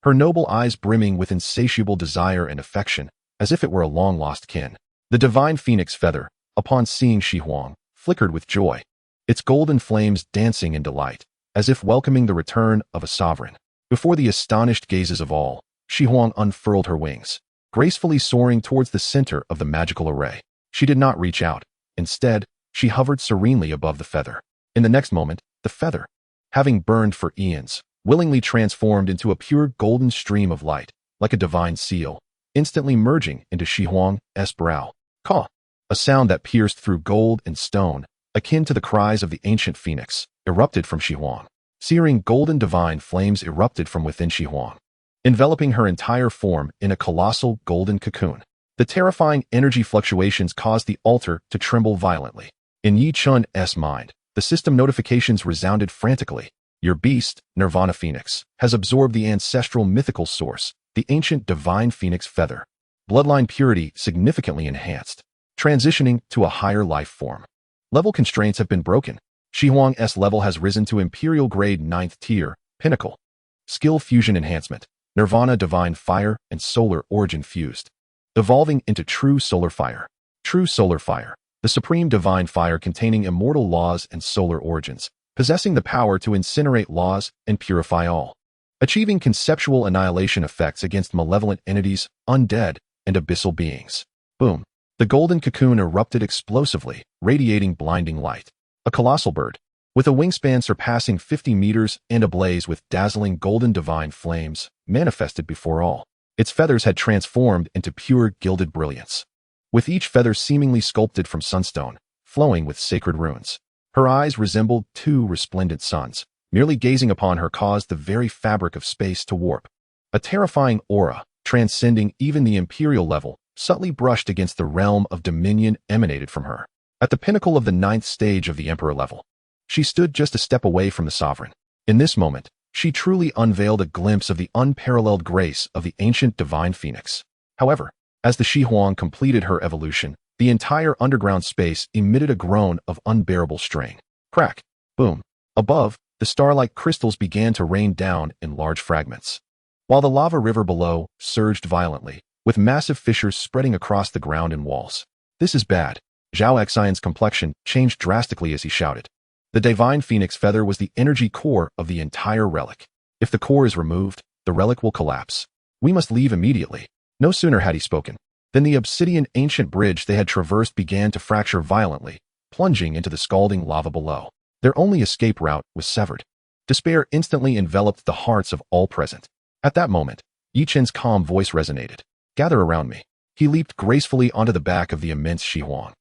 Speaker 1: her noble eyes brimming with insatiable desire and affection, as if it were a long-lost kin. The divine phoenix feather, upon seeing Shi Huang, flickered with joy, its golden flames dancing in delight, as if welcoming the return of a sovereign. Before the astonished gazes of all, Shi Huang unfurled her wings, gracefully soaring towards the center of the magical array. She did not reach out. Instead, she hovered serenely above the feather. In the next moment, the feather, having burned for eons, willingly transformed into a pure golden stream of light, like a divine seal, instantly merging into Shi Huang's brow. Caw! A sound that pierced through gold and stone, akin to the cries of the ancient phoenix, erupted from Shi Huang. Searing golden divine flames erupted from within Shi Huang, enveloping her entire form in a colossal golden cocoon. The terrifying energy fluctuations caused the altar to tremble violently. In Yi Chun's mind, the system notifications resounded frantically. Your beast, Nirvana Phoenix, has absorbed the ancestral mythical source, the ancient divine phoenix feather. Bloodline purity significantly enhanced, transitioning to a higher life form. Level constraints have been broken. Shi Huang's level has risen to Imperial Grade 9th Tier, Pinnacle. Skill Fusion Enhancement, Nirvana Divine Fire and Solar Origin fused, evolving into True Solar Fire. True Solar Fire, the supreme divine fire containing immortal laws and solar origins, possessing the power to incinerate laws and purify all. Achieving conceptual annihilation effects against malevolent entities, undead, and abyssal beings. Boom. The golden cocoon erupted explosively, radiating blinding light. A colossal bird, with a wingspan surpassing 50 meters and ablaze with dazzling golden divine flames, manifested before all. Its feathers had transformed into pure gilded brilliance, with each feather seemingly sculpted from sunstone, flowing with sacred runes. Her eyes resembled two resplendent suns. Merely gazing upon her caused the very fabric of space to warp. A terrifying aura, transcending even the imperial level, subtly brushed against the realm of dominion emanated from her. At the pinnacle of the 9th stage of the emperor level, she stood just a step away from the sovereign. In this moment, she truly unveiled a glimpse of the unparalleled grace of the ancient divine phoenix. However, as the Shi Huang completed her evolution, the entire underground space emitted a groan of unbearable strain. Crack! Boom! Above, the star-like crystals began to rain down in large fragments, while the lava river below surged violently, with massive fissures spreading across the ground and walls. This is bad. Zhao Xian's complexion changed drastically as he shouted. The divine phoenix feather was the energy core of the entire relic. If the core is removed, the relic will collapse. We must leave immediately. No sooner had he spoken than the obsidian ancient bridge they had traversed began to fracture violently, plunging into the scalding lava below. Their only escape route was severed. Despair instantly enveloped the hearts of all present. At that moment, Yi Chen's calm voice resonated. Gather around me. He leaped gracefully onto the back of the immense Shi Huang.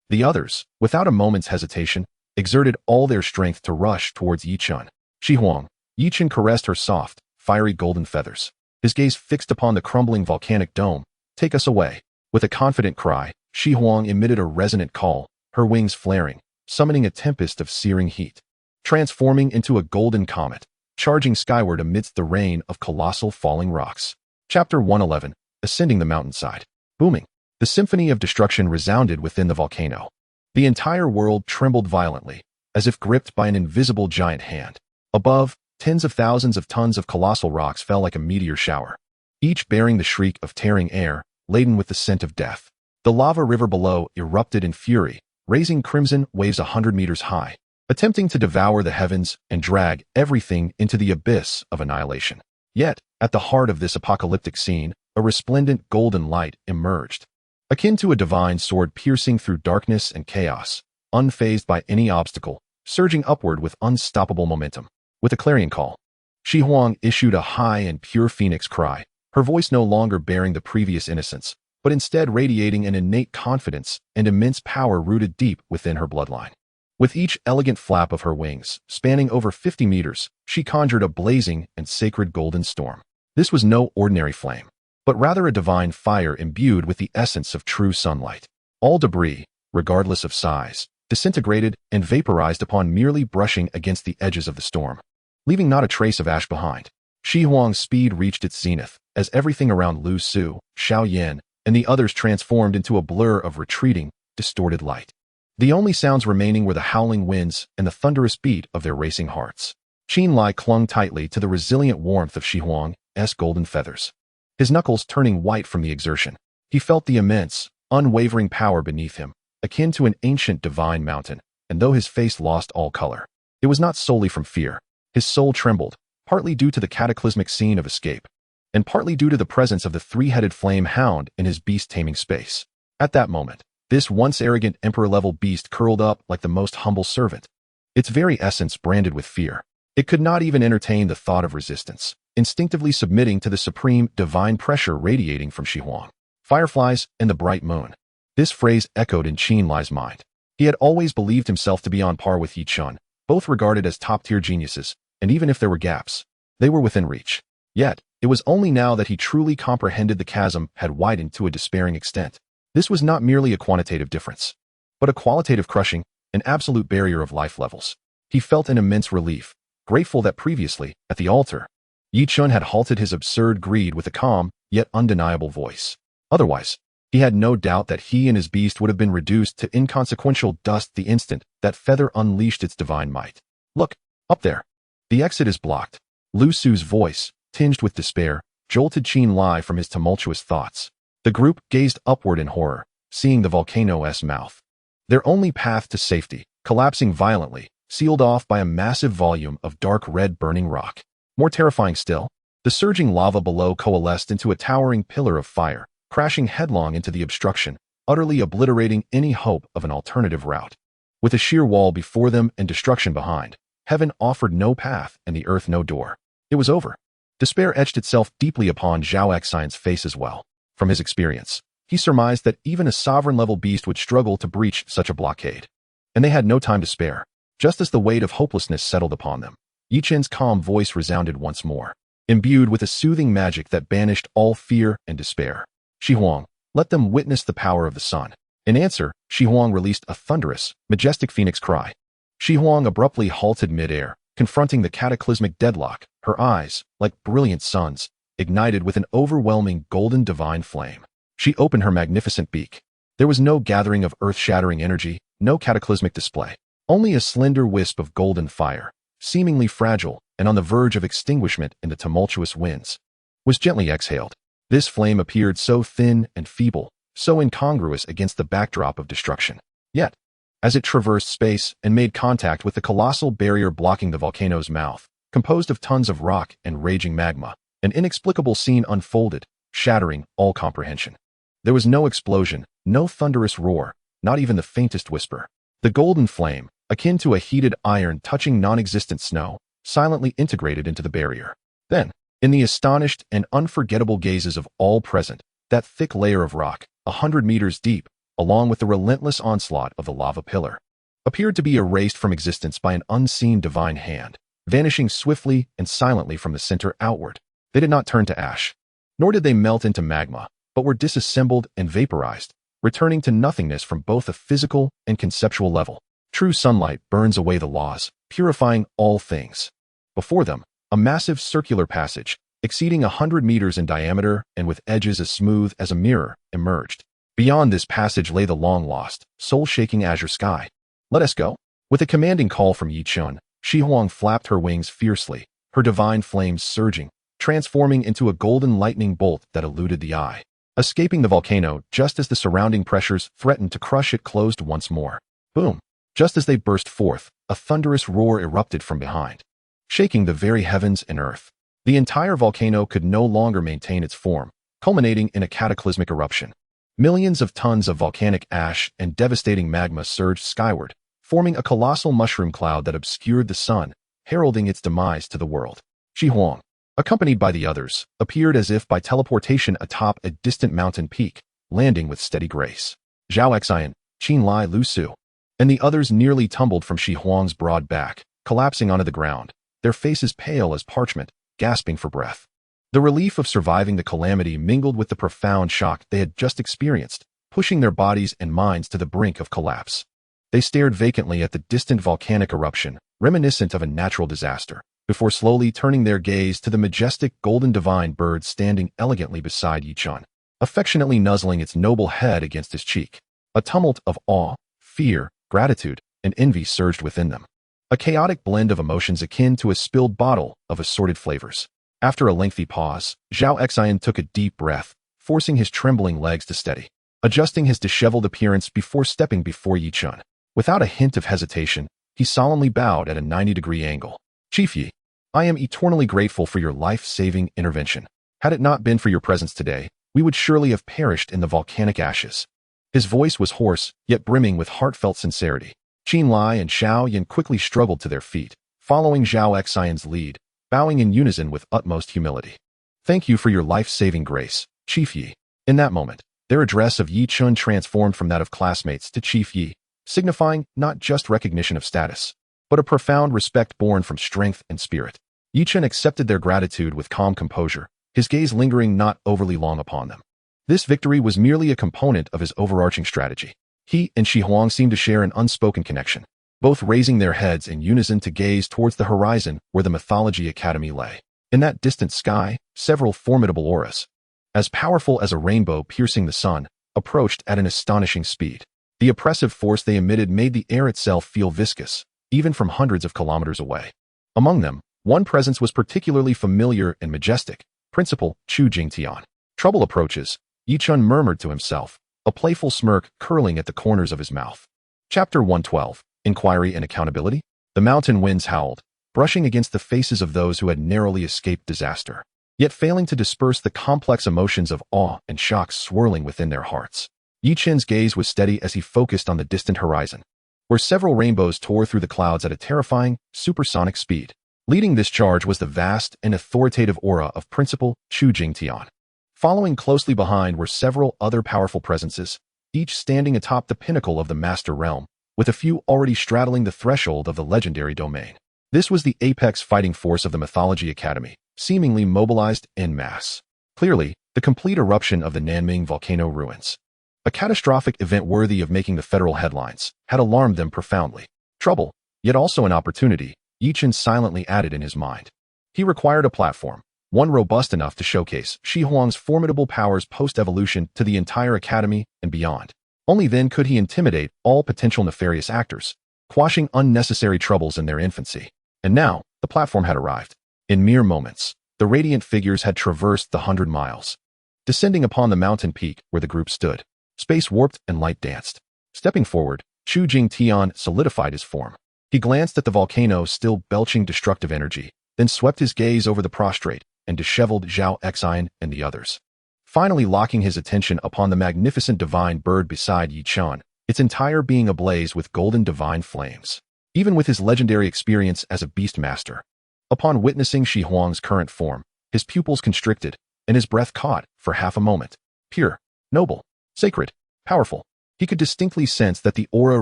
Speaker 1: The others, without a moment's hesitation, exerted all their strength to rush towards Yi Chen. Shi Huang. Yi Chen caressed her soft, fiery golden feathers, his gaze fixed upon the crumbling volcanic dome. Take us away. With a confident cry, Shi Huang emitted a resonant call, her wings flaring, summoning a tempest of searing heat, transforming into a golden comet, charging skyward amidst the rain of colossal falling rocks. Chapter 111, Ascending the Mountainside. Booming. The symphony of destruction resounded within the volcano. The entire world trembled violently, as if gripped by an invisible giant hand. Above, tens of thousands of tons of colossal rocks fell like a meteor shower, each bearing the shriek of tearing air, laden with the scent of death. The lava river below erupted in fury, raising crimson waves 100 meters high, attempting to devour the heavens and drag everything into the abyss of annihilation. Yet, at the heart of this apocalyptic scene, a resplendent golden light emerged, akin to a divine sword piercing through darkness and chaos, unfazed by any obstacle, surging upward with unstoppable momentum. With a clarion call, Shi Huang issued a high and pure phoenix cry, her voice no longer bearing the previous innocence, but instead radiating an innate confidence and immense power rooted deep within her bloodline. With each elegant flap of her wings, spanning over 50 meters, she conjured a blazing and sacred golden storm. This was no ordinary flame, but rather a divine fire imbued with the essence of true sunlight. All debris, regardless of size, disintegrated and vaporized upon merely brushing against the edges of the storm, leaving not a trace of ash behind. Shi Huang's speed reached its zenith, as everything around Lu Su, Xiao Yan, and the others transformed into a blur of retreating, distorted light. The only sounds remaining were the howling winds and the thunderous beat of their racing hearts. Qin Lai clung tightly to the resilient warmth of Shi Huang's golden feathers. His knuckles turning white from the exertion. He felt the immense, unwavering power beneath him, akin to an ancient divine mountain, and though his face lost all color, it was not solely from fear. His soul trembled, partly due to the cataclysmic scene of escape, and partly due to the presence of the three-headed flame hound in his beast-taming space. At that moment, this once arrogant emperor-level beast curled up like the most humble servant, its very essence branded with fear. It could not even entertain the thought of resistance, instinctively submitting to the supreme, divine pressure radiating from Shi Huang. Fireflies and the bright moon. This phrase echoed in Qin Lai's mind. He had always believed himself to be on par with Yi Chun, both regarded as top-tier geniuses, and even if there were gaps, they were within reach. Yet, it was only now that he truly comprehended the chasm had widened to a despairing extent. This was not merely a quantitative difference, but a qualitative crushing, an absolute barrier of life levels. He felt an immense relief, grateful that previously, at the altar, Yi Chun had halted his absurd greed with a calm, yet undeniable voice. Otherwise, he had no doubt that he and his beast would have been reduced to inconsequential dust the instant that feather unleashed its divine might. Look, up there. The exit is blocked. Lu Su's voice, tinged with despair, jolted Qin Lai from his tumultuous thoughts. The group gazed upward in horror, seeing the volcano's mouth. Their only path to safety, collapsing violently, sealed off by a massive volume of dark red burning rock. More terrifying still, the surging lava below coalesced into a towering pillar of fire, crashing headlong into the obstruction, utterly obliterating any hope of an alternative route. With a sheer wall before them and destruction behind, heaven offered no path and the earth no door. It was over. Despair etched itself deeply upon Zhao Xian's face as well. From his experience, he surmised that even a sovereign-level beast would struggle to breach such a blockade. And they had no time to spare. Just as the weight of hopelessness settled upon them, Yi Chun's calm voice resounded once more, imbued with a soothing magic that banished all fear and despair. Shi Huang, let them witness the power of the sun. In answer, Shi Huang released a thunderous, majestic phoenix cry. Shi Huang abruptly halted mid-air, confronting the cataclysmic deadlock, her eyes, like brilliant suns, ignited with an overwhelming golden divine flame. She opened her magnificent beak. There was no gathering of earth-shattering energy, no cataclysmic display. Only a slender wisp of golden fire, seemingly fragile and on the verge of extinguishment in the tumultuous winds, was gently exhaled. This flame appeared so thin and feeble, so incongruous against the backdrop of destruction. Yet, as it traversed space and made contact with the colossal barrier blocking the volcano's mouth, composed of tons of rock and raging magma, an inexplicable scene unfolded, shattering all comprehension. There was no explosion, no thunderous roar, not even the faintest whisper. The golden flame, akin to a heated iron touching non-existent snow, silently integrated into the barrier. Then, in the astonished and unforgettable gazes of all present, that thick layer of rock, 100 meters deep, along with the relentless onslaught of the lava pillar, appeared to be erased from existence by an unseen divine hand, vanishing swiftly and silently from the center outward. They did not turn to ash, nor did they melt into magma, but were disassembled and vaporized, returning to nothingness from both a physical and conceptual level. True sunlight burns away the laws, purifying all things. Before them, a massive circular passage, exceeding 100 meters in diameter and with edges as smooth as a mirror, emerged. Beyond this passage lay the long-lost, soul-shaking azure sky. Let us go. With a commanding call from Yi Chun, Shi Huang flapped her wings fiercely, her divine flames surging, transforming into a golden lightning bolt that eluded the eye. Escaping the volcano just as the surrounding pressures threatened to crush it closed once more. Boom! Just as they burst forth, a thunderous roar erupted from behind, shaking the very heavens and earth. The entire volcano could no longer maintain its form, culminating in a cataclysmic eruption. Millions of tons of volcanic ash and devastating magma surged skyward, forming a colossal mushroom cloud that obscured the sun, heralding its demise to the world. Shi Huang, accompanied by the others, appeared as if by teleportation atop a distant mountain peak, landing with steady grace. Zhao Xian, Qin Lai, Lu Su, and the others nearly tumbled from Shi Huang's broad back, collapsing onto the ground, their faces pale as parchment, gasping for breath. The relief of surviving the calamity mingled with the profound shock they had just experienced, pushing their bodies and minds to the brink of collapse. They stared vacantly at the distant volcanic eruption, reminiscent of a natural disaster, before slowly turning their gaze to the majestic golden divine bird standing elegantly beside Yi Chun. affectionately nuzzling its noble head against his cheek. A tumult of awe, fear, gratitude, and envy surged within them. A chaotic blend of emotions akin to a spilled bottle of assorted flavors. After a lengthy pause, Zhao Xian took a deep breath, forcing his trembling legs to steady, adjusting his disheveled appearance before stepping before Yi Chun. Without a hint of hesitation, he solemnly bowed at a 90-degree angle. Chief Yi, I am eternally grateful for your life-saving intervention. Had it not been for your presence today, we would surely have perished in the volcanic ashes. His voice was hoarse, yet brimming with heartfelt sincerity. Qin Lai and Xiao Yan quickly struggled to their feet, following Zhao Xian's lead, bowing in unison with utmost humility. Thank you for your life-saving grace, Chief Yi. In that moment, their address of Yi Chun transformed from that of classmates to Chief Yi, signifying not just recognition of status, but a profound respect born from strength and spirit. Yi Chun accepted their gratitude with calm composure, his gaze lingering not overly long upon them. This victory was merely a component of his overarching strategy. He and Shi Huang seemed to share an unspoken connection, both raising their heads in unison to gaze towards the horizon where the Mythology Academy lay. In that distant sky, several formidable auras, as powerful as a rainbow piercing the sun, approached at an astonishing speed. The oppressive force they emitted made the air itself feel viscous, even from hundreds of kilometers away. Among them, one presence was particularly familiar and majestic, Principal Chu Jingtian. Trouble approaches, Yi Chun murmured to himself, a playful smirk curling at the corners of his mouth. Chapter 112, Inquiry and Accountability. The mountain winds howled, brushing against the faces of those who had narrowly escaped disaster, yet failing to disperse the complex emotions of awe and shock swirling within their hearts. Yi Chun's gaze was steady as he focused on the distant horizon, where several rainbows tore through the clouds at a terrifying, supersonic speed. Leading this charge was the vast and authoritative aura of Principal Chu Jingtian. Following closely behind were several other powerful presences, each standing atop the pinnacle of the Master Realm, with a few already straddling the threshold of the legendary domain. This was the apex fighting force of the Mythology Academy, seemingly mobilized en masse. Clearly, the complete eruption of the Nanming volcano ruins, a catastrophic event worthy of making the federal headlines, had alarmed them profoundly. Trouble, yet also an opportunity, Yi Chun silently added in his mind. He required a platform, one robust enough to showcase Shi Huang's formidable powers post-evolution to the entire academy and beyond. Only then could he intimidate all potential nefarious actors, quashing unnecessary troubles in their infancy. And now, the platform had arrived. In mere moments, the radiant figures had traversed the 100 miles, descending upon the mountain peak where the group stood. Space warped and light danced. Stepping forward, Chu Jingtian solidified his form. He glanced at the volcano still belching destructive energy, then swept his gaze over the prostrate and disheveled Zhao Xian and the others, finally locking his attention upon the magnificent divine bird beside Yi Chun, its entire being ablaze with golden divine flames. Even with his legendary experience as a beast master, upon witnessing Shi Huang's current form, his pupils constricted and his breath caught for half a moment. Pure, noble, sacred, powerful. He could distinctly sense that the aura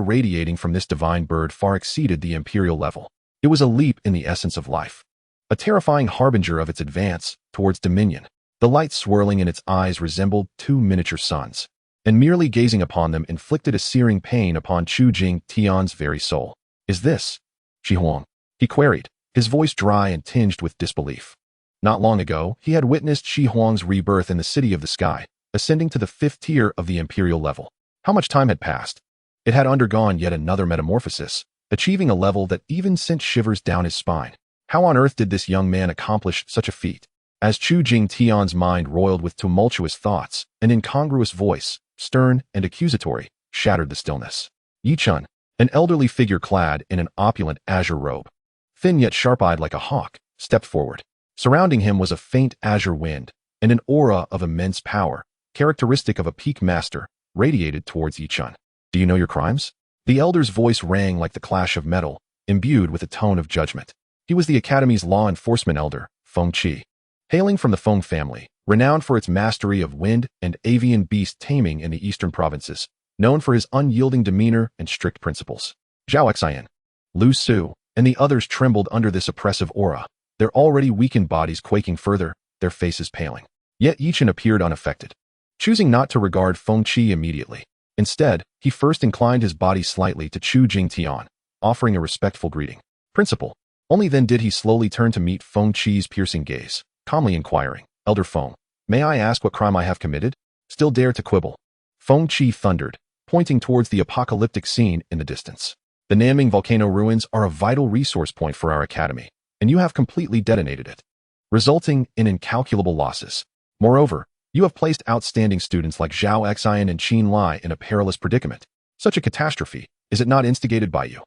Speaker 1: radiating from this divine bird far exceeded the imperial level. It was a leap in the essence of life, a terrifying harbinger of its advance towards dominion. The light swirling in its eyes resembled two miniature suns, and merely gazing upon them inflicted a searing pain upon Chu Jingtian's very soul. Is this Shi Huang? He queried, his voice dry and tinged with disbelief. Not long ago, he had witnessed Shi Huang's rebirth in the City of the Sky, ascending to the 5th tier of the imperial level. How much time had passed? It had undergone yet another metamorphosis, achieving a level that even sent shivers down his spine. How on earth did this young man accomplish such a feat? As Chu Jingtian's mind roiled with tumultuous thoughts, an incongruous voice, stern and accusatory, shattered the stillness. Yi Chun, an elderly figure clad in an opulent azure robe, thin yet sharp-eyed like a hawk, stepped forward. Surrounding him was a faint azure wind, and an aura of immense power, characteristic of a peak master, radiated towards Yi Chun. Do you know your crimes? The elder's voice rang like the clash of metal, imbued with a tone of judgment. He was the Academy's law enforcement elder, Feng Qi. Hailing from the Feng family, renowned for its mastery of wind and avian beast taming in the eastern provinces, known for his unyielding demeanor and strict principles. Zhao Xian, Lu Su, and the others trembled under this oppressive aura, their already weakened bodies quaking further, their faces paling. Yet Yi Chun appeared unaffected, choosing not to regard Feng Qi immediately. Instead, he first inclined his body slightly to Chu Jingtian, offering a respectful greeting. Principal. Only then did he slowly turn to meet Feng Qi's piercing gaze, calmly inquiring, Elder Feng, may I ask what crime I have committed? still dare to quibble? Feng Qi thundered, pointing towards the apocalyptic scene in the distance. The Nanming volcano ruins are a vital resource point for our academy, and you have completely detonated it, resulting in incalculable losses. Moreover, you have placed outstanding students like Zhao Xian and Qin Lai in a perilous predicament. Such a catastrophe, is it not instigated by you?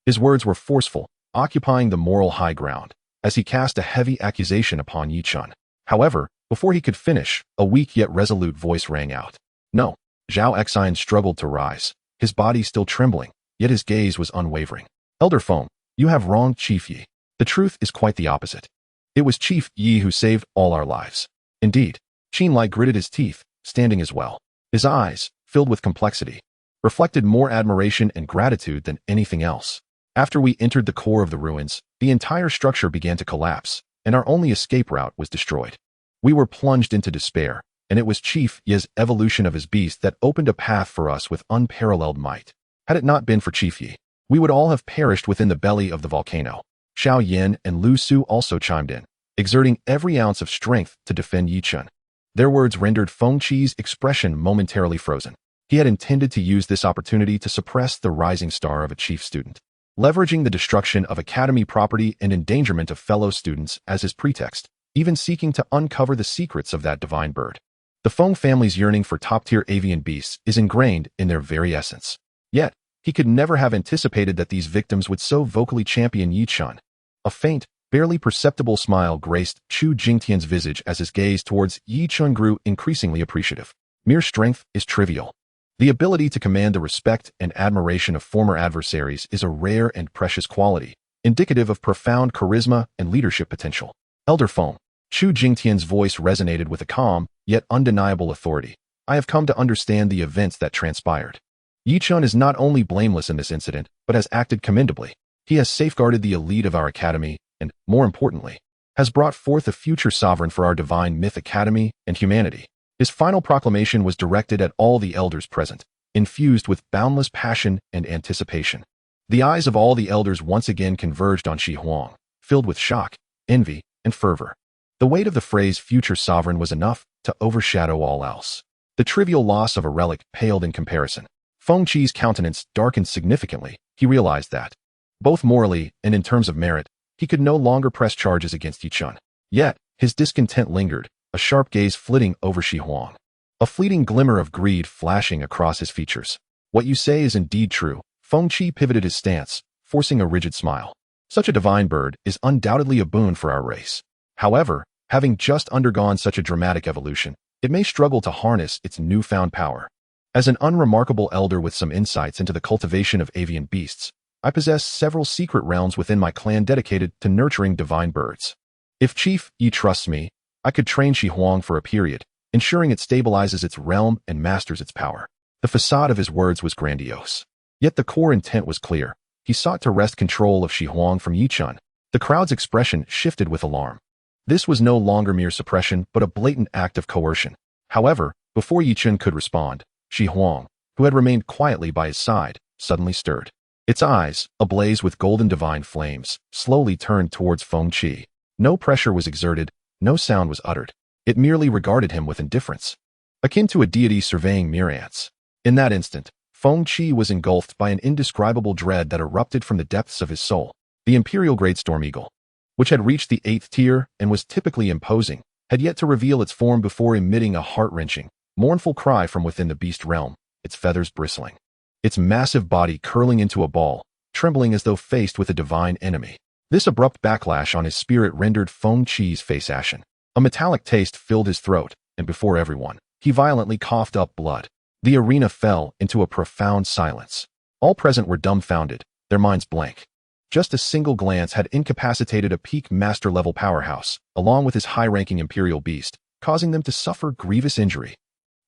Speaker 1: His words were forceful, occupying the moral high ground, as he cast a heavy accusation upon Yi Chun. However, before he could finish, a weak yet resolute voice rang out. No. Zhao Xian struggled to rise, his body still trembling, yet his gaze was unwavering. Elder Feng, you have wronged Chief Yi. The truth is quite the opposite. It was Chief Yi who saved all our lives. Indeed, Qin Lai gritted his teeth, standing as well. His eyes, filled with complexity, reflected more admiration and gratitude than anything else. After we entered the core of the ruins, the entire structure began to collapse, and our only escape route was destroyed. We were plunged into despair, and it was Chief Yi's evolution of his beast that opened a path for us with unparalleled might. Had it not been for Chief Yi, we would all have perished within the belly of the volcano. Xiao Yin and Lu Su also chimed in, exerting every ounce of strength to defend Yi Chun. Their words rendered Feng Qi's expression momentarily frozen. He had intended to use this opportunity to suppress the rising star of a chief student, leveraging the destruction of academy property and endangerment of fellow students as his pretext, even seeking to uncover the secrets of that divine bird. The Feng family's yearning for top-tier avian beasts is ingrained in their very essence. Yet, he could never have anticipated that these victims would so vocally champion Yi Chun. A faint, barely perceptible smile graced Chu Jingtian's visage as his gaze towards Yi Chun grew increasingly appreciative. Mere strength is trivial. The ability to command the respect and admiration of former adversaries is a rare and precious quality, indicative of profound charisma and leadership potential. Elder Feng, Chu Jingtian's voice resonated with a calm, yet undeniable authority. I have come to understand the events that transpired. Yi Chun is not only blameless in this incident, but has acted commendably. He has safeguarded the elite of our academy, and, more importantly, has brought forth a future sovereign for our divine myth academy and humanity. His final proclamation was directed at all the elders present, infused with boundless passion and anticipation. The eyes of all the elders once again converged on Shi Huang, filled with shock, envy, and fervor. The weight of the phrase future sovereign was enough to overshadow all else. The trivial loss of a relic paled in comparison. Feng Qi's countenance darkened significantly. He realized that, both morally and in terms of merit, he could no longer press charges against Yi Chun. Yet, his discontent lingered, a sharp gaze flitting over Shi Huang, a fleeting glimmer of greed flashing across his features. What you say is indeed true. Feng Qi pivoted his stance, forcing a rigid smile. Such a divine bird is undoubtedly a boon for our race. However, having just undergone such a dramatic evolution, it may struggle to harness its newfound power. As an unremarkable elder with some insights into the cultivation of avian beasts, I possess several secret realms within my clan dedicated to nurturing divine birds. If Chief Yi trusts me, I could train Shi Huang for a period, ensuring it stabilizes its realm and masters its power. The facade of his words was grandiose. Yet the core intent was clear. He sought to wrest control of Shi Huang from Yi Chun. The crowd's expression shifted with alarm. This was no longer mere suppression, but a blatant act of coercion. However, before Yi Chun could respond, Shi Huang, who had remained quietly by his side, suddenly stirred. Its eyes, ablaze with golden divine flames, slowly turned towards Feng Qi. No pressure was exerted, no sound was uttered. It merely regarded him with indifference, akin to a deity surveying mere ants. In that instant, Feng Qi was engulfed by an indescribable dread that erupted from the depths of his soul. The Imperial Great Storm Eagle, which had reached the 8th tier and was typically imposing, had yet to reveal its form before emitting a heart-wrenching, mournful cry from within the beast realm, its feathers bristling, its massive body curling into a ball, trembling as though faced with a divine enemy. This abrupt backlash on his spirit rendered Feng Qi's face ashen. A metallic taste filled his throat, and before everyone, he violently coughed up blood. The arena fell into a profound silence. All present were dumbfounded, their minds blank. Just a single glance had incapacitated a peak master-level powerhouse, along with his high-ranking imperial beast, causing them to suffer grievous injury.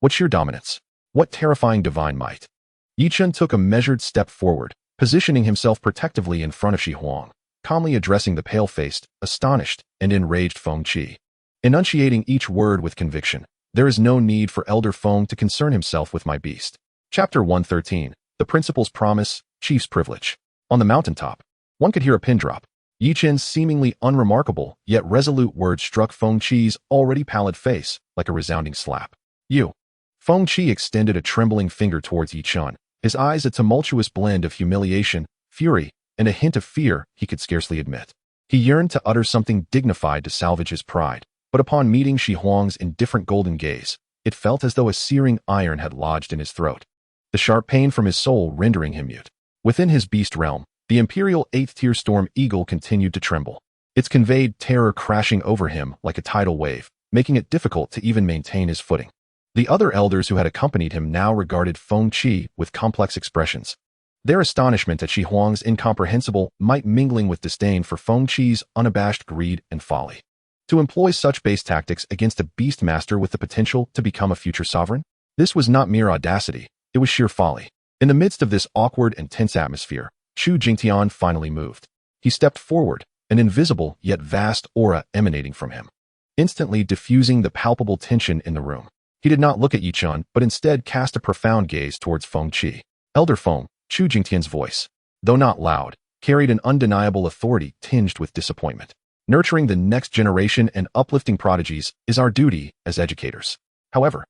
Speaker 1: What sheer dominance! What terrifying divine might! Yi Chun took a measured step forward, positioning himself protectively in front of Shi Huang, calmly addressing the pale-faced, astonished, and enraged Feng Qi. Enunciating each word with conviction, there is no need for Elder Feng to concern himself with my beast. Chapter 113, The Principal's Promise, Chief's Privilege. On the mountaintop, one could hear a pin drop. Yi Chun's seemingly unremarkable, yet resolute words struck Feng Qi's already pallid face like a resounding slap. You. Feng Qi extended a trembling finger towards Yi Chun, his eyes a tumultuous blend of humiliation, fury, and a hint of fear he could scarcely admit. He yearned to utter something dignified to salvage his pride, but upon meeting Shi Huang's indifferent golden gaze, it felt as though a searing iron had lodged in his throat, the sharp pain from his soul rendering him mute. Within his beast realm, the imperial 8th-tier storm eagle continued to tremble, its conveyed terror crashing over him like a tidal wave, making it difficult to even maintain his footing. The other elders who had accompanied him now regarded Feng Qi with complex expressions, their astonishment at Shi Huang's incomprehensible might mingling with disdain for Feng Qi's unabashed greed and folly. To employ such base tactics against a beast master with the potential to become a future sovereign? This was not mere audacity, it was sheer folly. In the midst of this awkward and tense atmosphere, Chu Jingtian finally moved. He stepped forward, an invisible yet vast aura emanating from him, instantly diffusing the palpable tension in the room. He did not look at Yi Chun, but instead cast a profound gaze towards Feng Qi. Elder Feng, Chu Jingtian's voice, though not loud, carried an undeniable authority tinged with disappointment. Nurturing the next generation and uplifting prodigies is our duty as educators. However,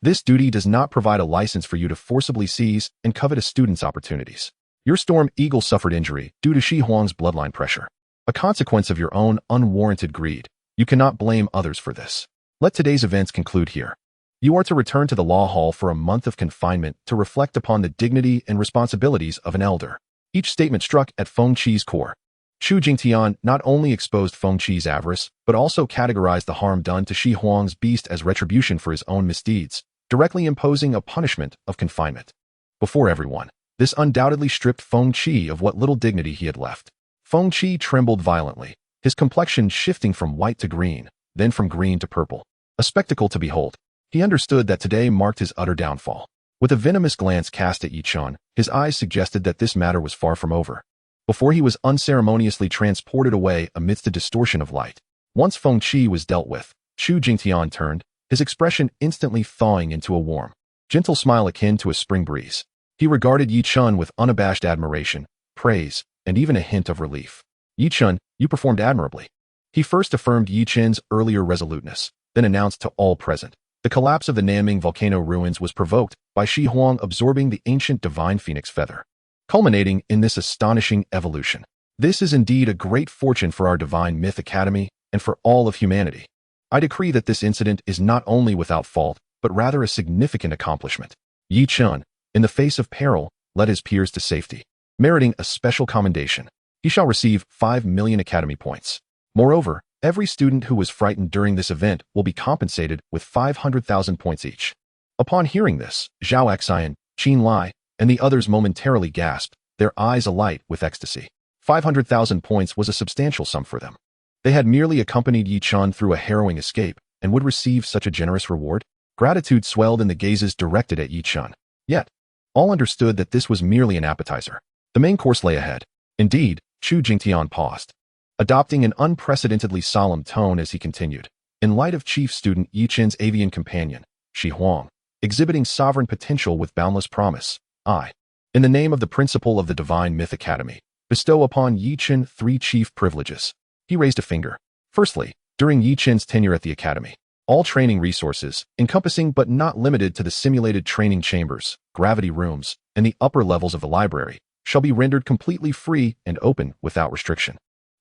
Speaker 1: this duty does not provide a license for you to forcibly seize and covet a student's opportunities. Your Storm Eagle suffered injury due to Shi Huang's bloodline pressure, a consequence of your own unwarranted greed. You cannot blame others for this. Let today's events conclude here. You are to return to the law hall for a month of confinement to reflect upon the dignity and responsibilities of an elder. Each statement struck at Feng Qi's core. Chu Jingtian not only exposed Feng Qi's avarice, but also categorized the harm done to Shi Huang's beast as retribution for his own misdeeds, directly imposing a punishment of confinement. Before everyone, this undoubtedly stripped Feng Qi of what little dignity he had left. Feng Qi trembled violently, his complexion shifting from white to green, then from green to purple. A spectacle to behold. He understood that today marked his utter downfall. With a venomous glance cast at Yi Chun, his eyes suggested that this matter was far from over. Before he was unceremoniously transported away amidst a distortion of light. Once Feng Qi was dealt with, Chu Jingtian turned, his expression instantly thawing into a warm, gentle smile akin to a spring breeze. He regarded Yi Chun with unabashed admiration, praise, and even a hint of relief. Yi Chun, you performed admirably. He first affirmed Yi Chun's earlier resoluteness, then announced to all present. The collapse of the Nanming volcano ruins was provoked by Shi Huang absorbing the ancient divine phoenix feather, culminating in this astonishing evolution. This is indeed a great fortune for our divine myth academy and for all of humanity. I decree that this incident is not only without fault, but rather a significant accomplishment. Yi Chun, in the face of peril, led his peers to safety, meriting a special commendation. He shall receive 5 million academy points. Moreover, every student who was frightened during this event will be compensated with 500,000 points each. Upon hearing this, Zhao Xian, Qin Lai, and the others momentarily gasped, their eyes alight with ecstasy. 500,000 points was a substantial sum for them. They had merely accompanied Yi Chun through a harrowing escape and would receive such a generous reward. Gratitude swelled in the gazes directed at Yi Chun. Yet, all understood that this was merely an appetizer. The main course lay ahead. Indeed, Chu Jingtian paused, adopting an unprecedentedly solemn tone as he continued. In light of chief student Yi Chun's avian companion, Shi Huang, exhibiting sovereign potential with boundless promise, I, in the name of the principal of the Divine Myth Academy, bestow upon Yi Chun 3 chief privileges. He raised a finger. Firstly, during Yi Chun's tenure at the academy, all training resources, encompassing but not limited to the simulated training chambers, gravity rooms, and the upper levels of the library, shall be rendered completely free and open without restriction.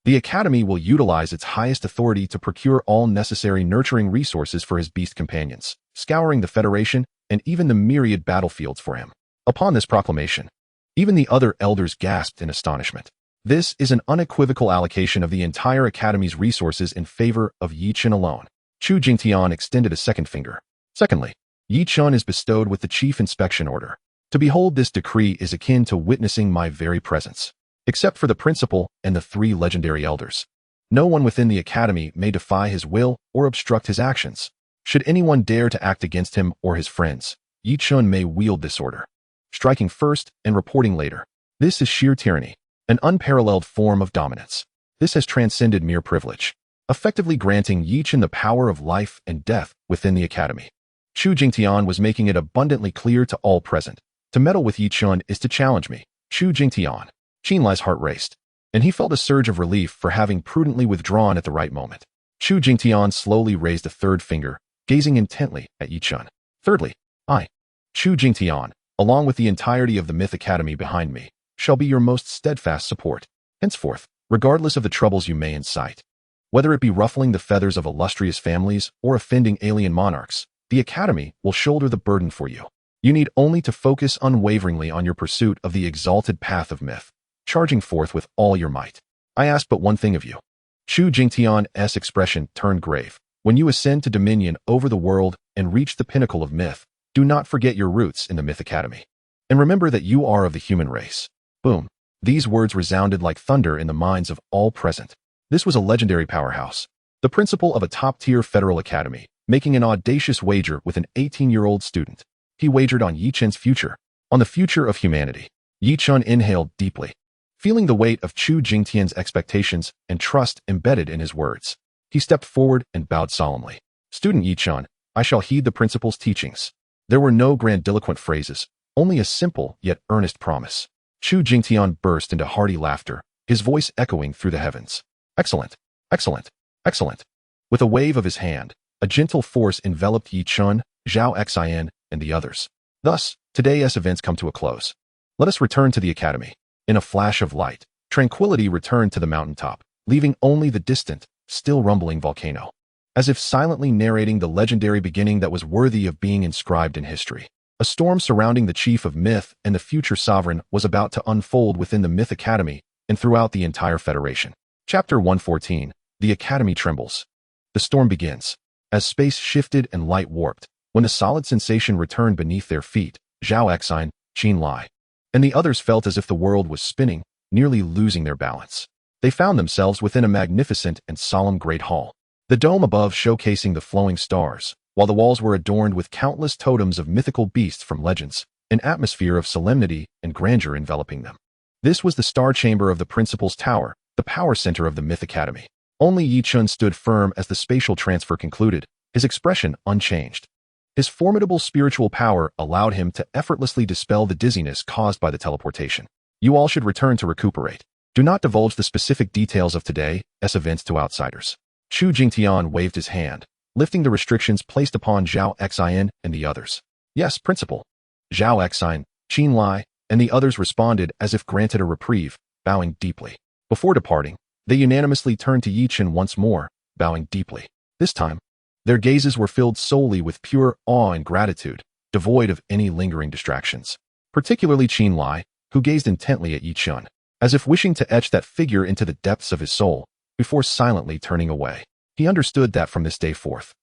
Speaker 1: The Academy will utilize its highest authority to procure all necessary nurturing resources for his beast companions, scouring the Federation and even the myriad battlefields for him. Upon this proclamation, even the other elders gasped in astonishment. This is an unequivocal allocation of the entire Academy's resources in favor of Yi Chun alone. Chu Jingtian extended a second finger. Secondly, Yi Chun is bestowed with the Chief Inspection Order. To behold this decree is akin to witnessing my very presence. Except for the principal and the 3 legendary elders, no one within the academy may defy his will or obstruct his actions. Should anyone dare to act against him or his friends, Yi Chun may wield this order, striking first and reporting later. This is sheer tyranny, an unparalleled form of dominance. This has transcended mere privilege, effectively granting Yi Chun the power of life and death within the academy. Chu Jingtian was making it abundantly clear to all present. To meddle with Yi Chun is to challenge me. Chu Jingtian. Qin Lai's heart raced, and he felt a surge of relief for having prudently withdrawn at the right moment. Chu Jingtian slowly raised a third finger, gazing intently at Yi Chun. Thirdly, I, Chu Jingtian, along with the entirety of the Myth Academy behind me, shall be your most steadfast support, henceforth, regardless of the troubles you may incite. Whether it be ruffling the feathers of illustrious families or offending alien monarchs, the Academy will shoulder the burden for you. You need only to focus unwaveringly on your pursuit of the exalted path of myth, charging forth with all your might. I ask but one thing of you. Chu Jingtian's expression turned grave. When you ascend to dominion over the world and reach the pinnacle of myth, do not forget your roots in the Myth Academy. And remember that you are of the human race. Boom. These words resounded like thunder in the minds of all present. This was a legendary powerhouse, the principal of a top-tier federal academy, making an audacious wager with an 18-year-old student. He wagered on Yi Chen's future, on the future of humanity. Yi Chen inhaled deeply, feeling the weight of Chu Jingtian's expectations and trust embedded in his words. He stepped forward and bowed solemnly. Student Yi Chen, I shall heed the principal's teachings. There were no grandiloquent phrases, only a simple yet earnest promise. Chu Jingtian burst into hearty laughter, his voice echoing through the heavens. Excellent, excellent, excellent. With a wave of his hand, a gentle force enveloped Yi Chen, Zhao Xian, and the others. Thus, today's events come to a close. Let us return to the academy. In a flash of light, tranquility returned to the mountaintop, leaving only the distant, still rumbling volcano. As if silently narrating the legendary beginning that was worthy of being inscribed in history. A storm surrounding the chief of myth and the future sovereign was about to unfold within the Myth Academy and throughout the entire Federation. Chapter 114. The Academy Trembles. The storm begins. As space shifted and light warped, when the solid sensation returned beneath their feet, Zhao Xine, Qin Lai, and the others felt as if the world was spinning, nearly losing their balance. They found themselves within a magnificent and solemn great hall. The dome above showcasing the flowing stars, while the walls were adorned with countless totems of mythical beasts from legends, an atmosphere of solemnity and grandeur enveloping them. This was the star chamber of the Principal's Tower, the power center of the Myth Academy. Only Yi Chen stood firm as the spatial transfer concluded, his expression unchanged. His formidable spiritual power allowed him to effortlessly dispel the dizziness caused by the teleportation. You all should return to recuperate. Do not divulge the specific details of today's events to outsiders. Chu Jingtian waved his hand, lifting the restrictions placed upon Zhao Xian and the others. Yes, Principal. Zhao Xine, Qin Lai, and the others responded as if granted a reprieve, bowing deeply. Before departing, they unanimously turned to Yi Chen once more, bowing deeply. This time, their gazes were filled solely with pure awe and gratitude, devoid of any lingering distractions. Particularly Qin Lai, who gazed intently at Yi Chen, as if wishing to etch that figure into the depths of his soul, before silently turning away. He understood that from this day forth,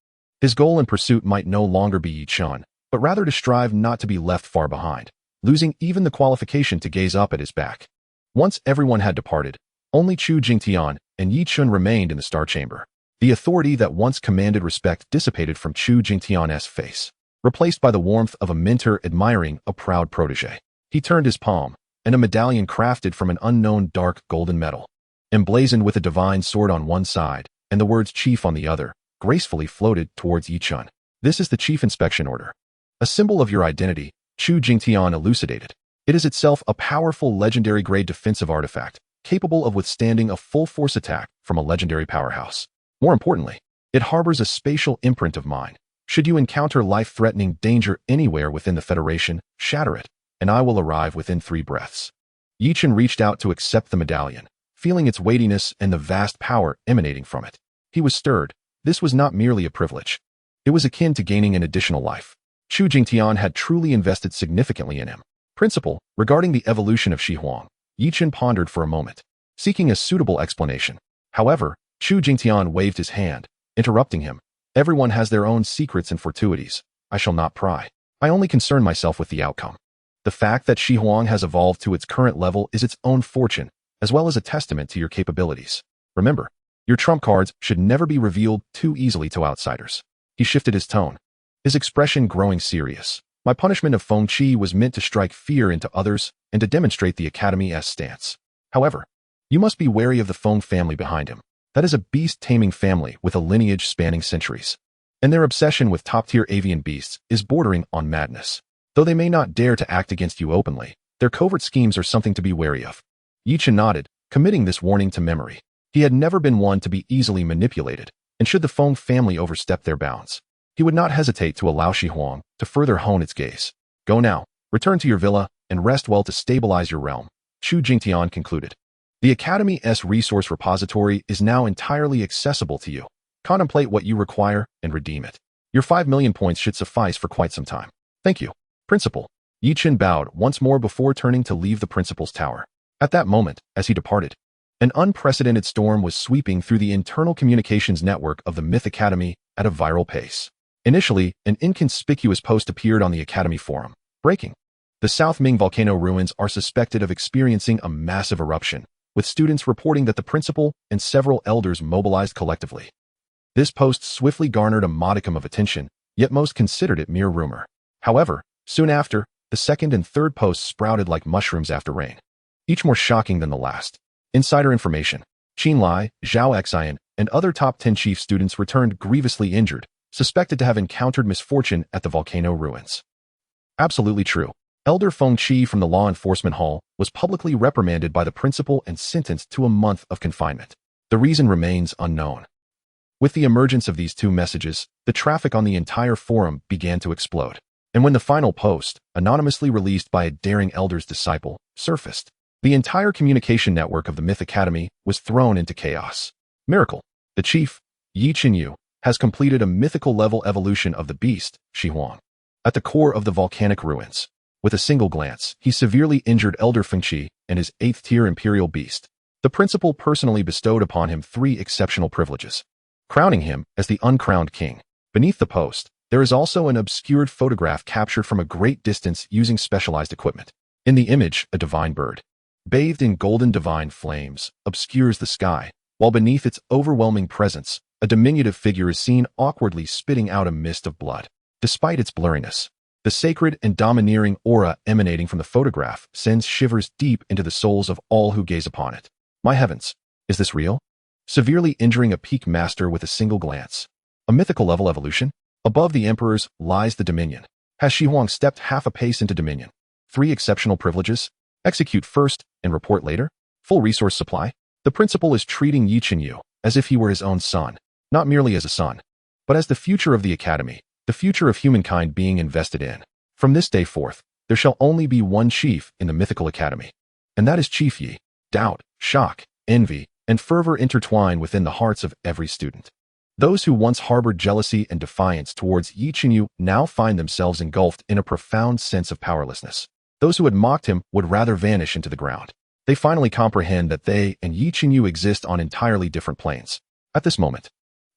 Speaker 1: his goal and pursuit might no longer be Yi Chen, but rather to strive not to be left far behind, losing even the qualification to gaze up at his back. Once everyone had departed, only Chu Jingtian and Yi Chen remained in the Star Chamber. The authority that once commanded respect dissipated from Chu Jingtian's face, replaced by the warmth of a mentor admiring a proud protege. He turned his palm, and a medallion crafted from an unknown dark golden metal, emblazoned with a divine sword on one side and the words Chief on the other, gracefully floated towards Yi Chen. This is the Chief Inspection Order. A symbol of your identity, Chu Jingtian elucidated. It is itself a powerful legendary-grade defensive artifact, capable of withstanding a full-force attack from a legendary powerhouse. More importantly, it harbors a spatial imprint of mine. Should you encounter life-threatening danger anywhere within the Federation, shatter it, and I will arrive within 3 breaths. Yi Chen reached out to accept the medallion, feeling its weightiness and the vast power emanating from it. He was stirred. This was not merely a privilege. It was akin to gaining an additional life. Chu Jingtian had truly invested significantly in him. Principal, regarding the evolution of Shi Huang, Yi Chen pondered for a moment, seeking a suitable explanation. However, Chu Jingtian waved his hand, interrupting him. Everyone has their own secrets and fortuities. I shall not pry. I only concern myself with the outcome. The fact that Shi Huang has evolved to its current level is its own fortune, as well as a testament to your capabilities. Remember, your trump cards should never be revealed too easily to outsiders. He shifted his tone, his expression growing serious. My punishment of Feng Qi was meant to strike fear into others and to demonstrate the Academy's stance. However, you must be wary of the Feng family behind him. That is a beast taming family with a lineage spanning centuries. And their obsession with top-tier avian beasts is bordering on madness. Though they may not dare to act against you openly, their covert schemes are something to be wary of. Yi Chen nodded, committing this warning to memory. He had never been one to be easily manipulated, and should the Feng family overstep their bounds, He would not hesitate to allow Shi Huang to further hone its gaze. Go now, return to your villa, and rest well to stabilize your realm, Xu Jingtian concluded. The Academy's resource repository is now entirely accessible to you. Contemplate what you require and redeem it. Your 5 million points should suffice for quite some time. Thank you, Principal. Yi Qin bowed once more before turning to leave the principal's tower. At that moment, as he departed, an unprecedented storm was sweeping through the internal communications network of the Myth Academy at a viral pace. Initially, an inconspicuous post appeared on the Academy forum. Breaking. The South Ming volcano ruins are suspected of experiencing a massive eruption, with students reporting that the principal and several elders mobilized collectively. This post swiftly garnered a modicum of attention, yet most considered it mere rumor. However, soon after, the second and third posts sprouted like mushrooms after rain, each more shocking than the last. Insider information. Qin Lai, Zhao Xian, and other top 10 chief students returned grievously injured, suspected to have encountered misfortune at the volcano ruins. Absolutely true. Elder Feng Qi from the Law Enforcement Hall was publicly reprimanded by the principal and sentenced to a month of confinement. The reason remains unknown. With the emergence of these two messages, the traffic on the entire forum began to explode. And when the final post, anonymously released by a daring elder's disciple, surfaced, the entire communication network of the Myth Academy was thrown into chaos. Miracle. The chief, Yi Qinyu, has completed a mythical-level evolution of the beast, Shi Huang. At the core of the volcanic ruins, with a single glance, he severely injured Elder Feng Qi and his 8th-tier imperial beast. The principal personally bestowed upon him 3 exceptional privileges, crowning him as the uncrowned king. Beneath the post, there is also an obscured photograph captured from a great distance using specialized equipment. In the image, a divine bird, bathed in golden divine flames, obscures the sky, while beneath its overwhelming presence, a diminutive figure is seen awkwardly spitting out a mist of blood. Despite its blurriness, the sacred and domineering aura emanating from the photograph sends shivers deep into the souls of all who gaze upon it. My heavens, is this real? Severely injuring a peak master with a single glance. A mythical-level evolution? Above the emperors lies the dominion. Has Shi Huang stepped half a pace into dominion? 3 exceptional privileges? Execute first and report later? Full resource supply? The principal is treating Yi Qinyu as if he were his own son, not merely as a son, but as the future of the academy, the future of humankind being invested in. From this day forth, there shall only be one chief in the mythical academy, and that is Chief Yi. Doubt, shock, envy, and fervor intertwine within the hearts of every student. Those who once harbored jealousy and defiance towards Yi Qinyu now find themselves engulfed in a profound sense of powerlessness. Those who had mocked him would rather vanish into the ground. They finally comprehend that they and Yi Qinyu exist on entirely different planes. At this moment,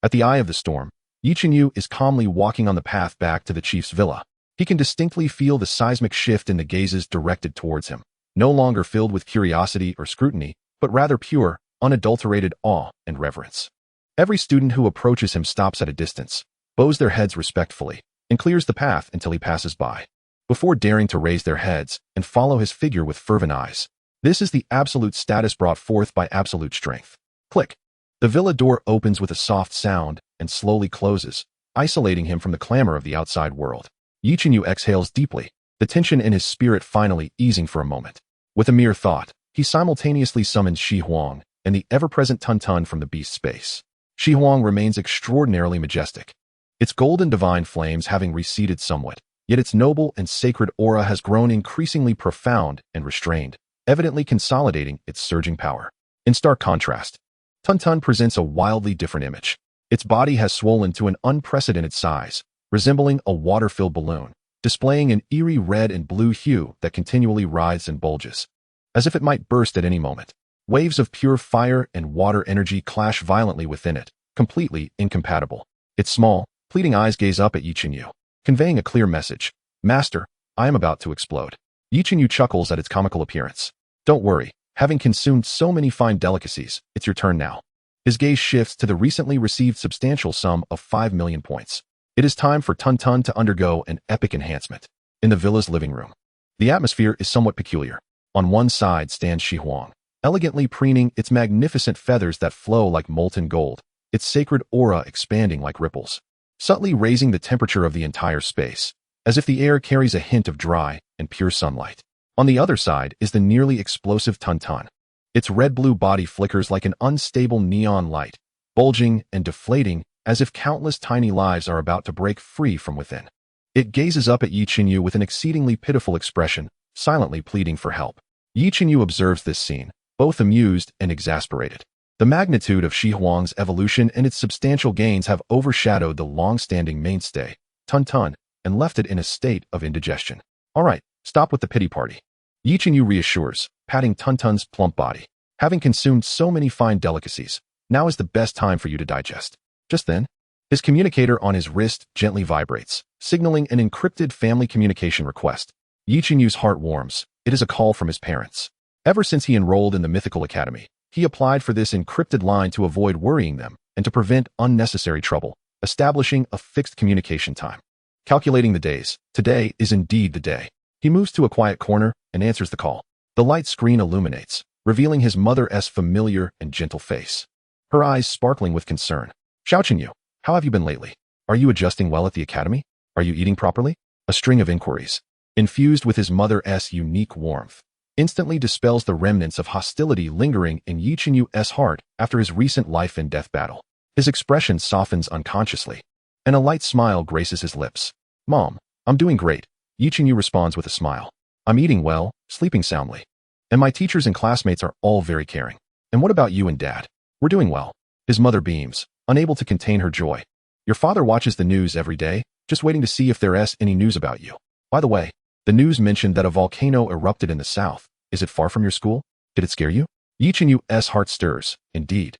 Speaker 1: at the eye of the storm, Yi Qinyu is calmly walking on the path back to the chief's villa. He can distinctly feel the seismic shift in the gazes directed towards him, no longer filled with curiosity or scrutiny, but rather pure, unadulterated awe and reverence. Every student who approaches him stops at a distance, bows their heads respectfully, and clears the path until he passes by, before daring to raise their heads and follow his figure with fervent eyes. This is the absolute status brought forth by absolute strength. Click. The villa door opens with a soft sound and slowly closes, isolating him from the clamor of the outside world. Yi Qinyu exhales deeply, the tension in his spirit finally easing for a moment. With a mere thought, he simultaneously summons Shi Huang and the ever-present Tun Tun from the beast space. Shi Huang remains extraordinarily majestic, its golden divine flames having receded somewhat, yet its noble and sacred aura has grown increasingly profound and restrained, evidently consolidating its surging power. In stark contrast, Tun Tun presents a wildly different image. Its body has swollen to an unprecedented size, resembling a water-filled balloon, displaying an eerie red and blue hue that continually writhes and bulges, as if it might burst at any moment. Waves of pure fire and water energy clash violently within it, completely incompatible. Its small, pleading eyes gaze up at Yi Qinyu, conveying a clear message. Master, I am about to explode. Yi Qinyu chuckles at its comical appearance. Don't worry, having consumed so many fine delicacies, it's your turn now. His gaze shifts to the recently received substantial sum of 5 million points. It is time for Tun Tun to undergo an epic enhancement. In the villa's living room, the atmosphere is somewhat peculiar. On one side stands Shi Huang, elegantly preening its magnificent feathers that flow like molten gold, its sacred aura expanding like ripples, subtly raising the temperature of the entire space, as if the air carries a hint of dry and pure sunlight. On the other side is the nearly explosive Tun Tun. Its red-blue body flickers like an unstable neon light, bulging and deflating as if countless tiny lives are about to break free from within. It gazes up at Yi Chinyu with an exceedingly pitiful expression, silently pleading for help. Yi Chinyu observes this scene, both amused and exasperated. The magnitude of Shi Huang's evolution and its substantial gains have overshadowed the long-standing mainstay, Tun Tun, and left it in a state of indigestion. All right, stop with the pity party. Yi Chinyu reassures, patting Tun Tun's plump body. Having consumed so many fine delicacies, now is the best time for you to digest. Just then, his communicator on his wrist gently vibrates, signaling an encrypted family communication request. Yi Chinyu's heart warms. It is a call from his parents. Ever since he enrolled in the Mythical Academy, he applied for this encrypted line to avoid worrying them and to prevent unnecessary trouble, establishing a fixed communication time. Calculating the days, today is indeed the day. He moves to a quiet corner and answers the call. The light screen illuminates, revealing his mother's familiar and gentle face. Her eyes sparkling with concern. Xiao Chinyu, how have you been lately? Are you adjusting well at the academy? Are you eating properly? A string of inquiries, infused with his mother's unique warmth, instantly dispels the remnants of hostility lingering in Yi Chinyu's heart after his recent life and death battle. His expression softens unconsciously, and a light smile graces his lips. Mom, I'm doing great, Yi Chinyu responds with a smile. I'm eating well, sleeping soundly. And my teachers and classmates are all very caring. And what about you and Dad? We're doing well. His mother beams, unable to contain her joy. Your father watches the news every day, just waiting to see if there's any news about you. By the way, the news mentioned that a volcano erupted in the south. Is it far from your school? Did it scare you? Yi Chinyu's heart stirs, indeed.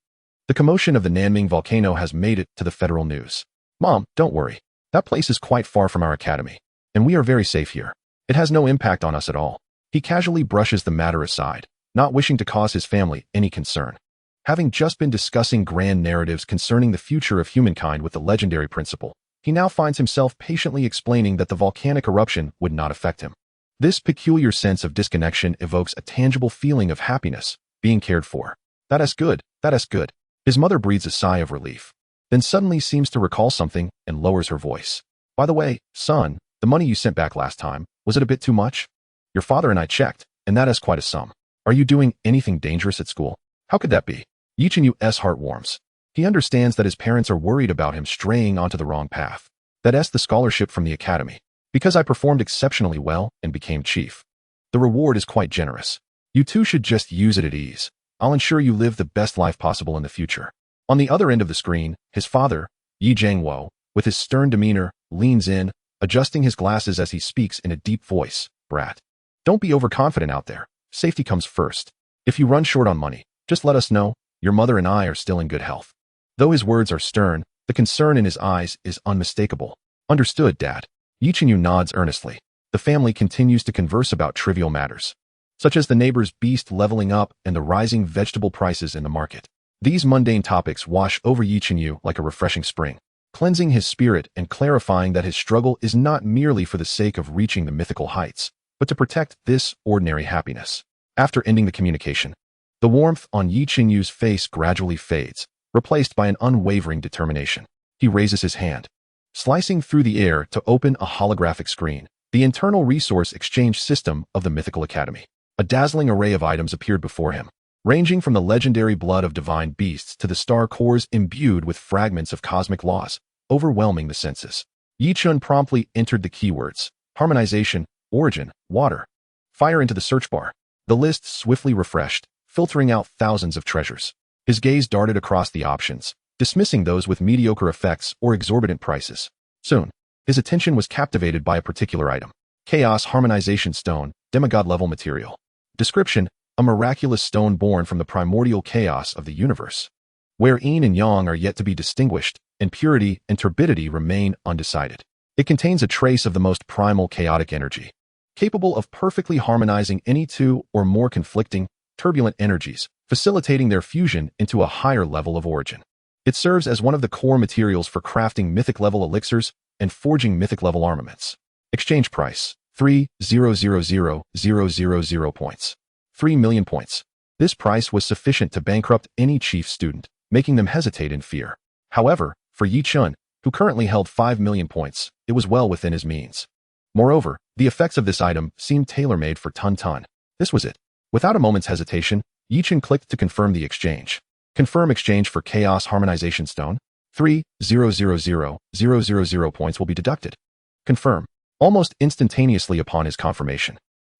Speaker 1: The commotion of the Nanming volcano has made it to the federal news. Mom, don't worry. That place is quite far from our academy, and we are very safe here. It has no impact on us at all. He casually brushes the matter aside, not wishing to cause his family any concern. Having just been discussing grand narratives concerning the future of humankind with the legendary principal, he now finds himself patiently explaining that the volcanic eruption would not affect him. This peculiar sense of disconnection evokes a tangible feeling of happiness, being cared for. That is good, that is good. His mother breathes a sigh of relief, then suddenly seems to recall something and lowers her voice. By the way, son, the money you sent back last time, was it a bit too much? Your father and I checked, and that is quite a sum. Are you doing anything dangerous at school? How could that be? Yi Chinyu's heart warms. He understands that his parents are worried about him straying onto the wrong path. That's the scholarship from the academy. Because I performed exceptionally well and became chief. The reward is quite generous. You two should just use it at ease. I'll ensure you live the best life possible in the future. On the other end of the screen, his father, Yi Jiangwo, with his stern demeanor, leans in, adjusting his glasses as he speaks in a deep voice. Brat. Don't be overconfident out there. Safety comes first. If you run short on money, just let us know. Your mother and I are still in good health. Though his words are stern, the concern in his eyes is unmistakable. Understood, Dad. Yi Chinyu nods earnestly. The family continues to converse about trivial matters, such as the neighbor's beast leveling up and the rising vegetable prices in the market. These mundane topics wash over Yi Chinyu like a refreshing spring, cleansing his spirit and clarifying that his struggle is not merely for the sake of reaching the mythical heights, but to protect this ordinary happiness. After ending the communication, the warmth on Yi Chinyu's face gradually fades, replaced by an unwavering determination. He raises his hand, slicing through the air to open a holographic screen, the internal resource exchange system of the Mythical Academy. A dazzling array of items appeared before him, ranging from the legendary blood of divine beasts to the star cores imbued with fragments of cosmic laws, overwhelming the senses. Yi Chun promptly entered the keywords: harmonization, origin, water, fire into the search bar. The list swiftly refreshed, filtering out thousands of treasures. His gaze darted across the options, dismissing those with mediocre effects or exorbitant prices. Soon, his attention was captivated by a particular item. Chaos Harmonization Stone, demigod-level material. Description: a miraculous stone born from the primordial chaos of the universe, where yin and yang are yet to be distinguished, and purity and turbidity remain undecided. It contains a trace of the most primal chaotic energy, capable of perfectly harmonizing any two or more conflicting, turbulent energies, facilitating their fusion into a higher level of origin. It serves as one of the core materials for crafting mythic-level elixirs and forging mythic-level armaments. Exchange price: 3,000,000 points. 3 million points. This price was sufficient to bankrupt any chief student, making them hesitate in fear. However, for Yi Chun, who currently held 5 million points, it was well within his means. Moreover, the effects of this item seemed tailor-made for Tun Tun. This was it. Without a moment's hesitation, Yi Chun clicked to confirm the exchange. Confirm exchange for Chaos Harmonization Stone. 3,000,000 points will be deducted. Confirm. Almost instantaneously upon his confirmation,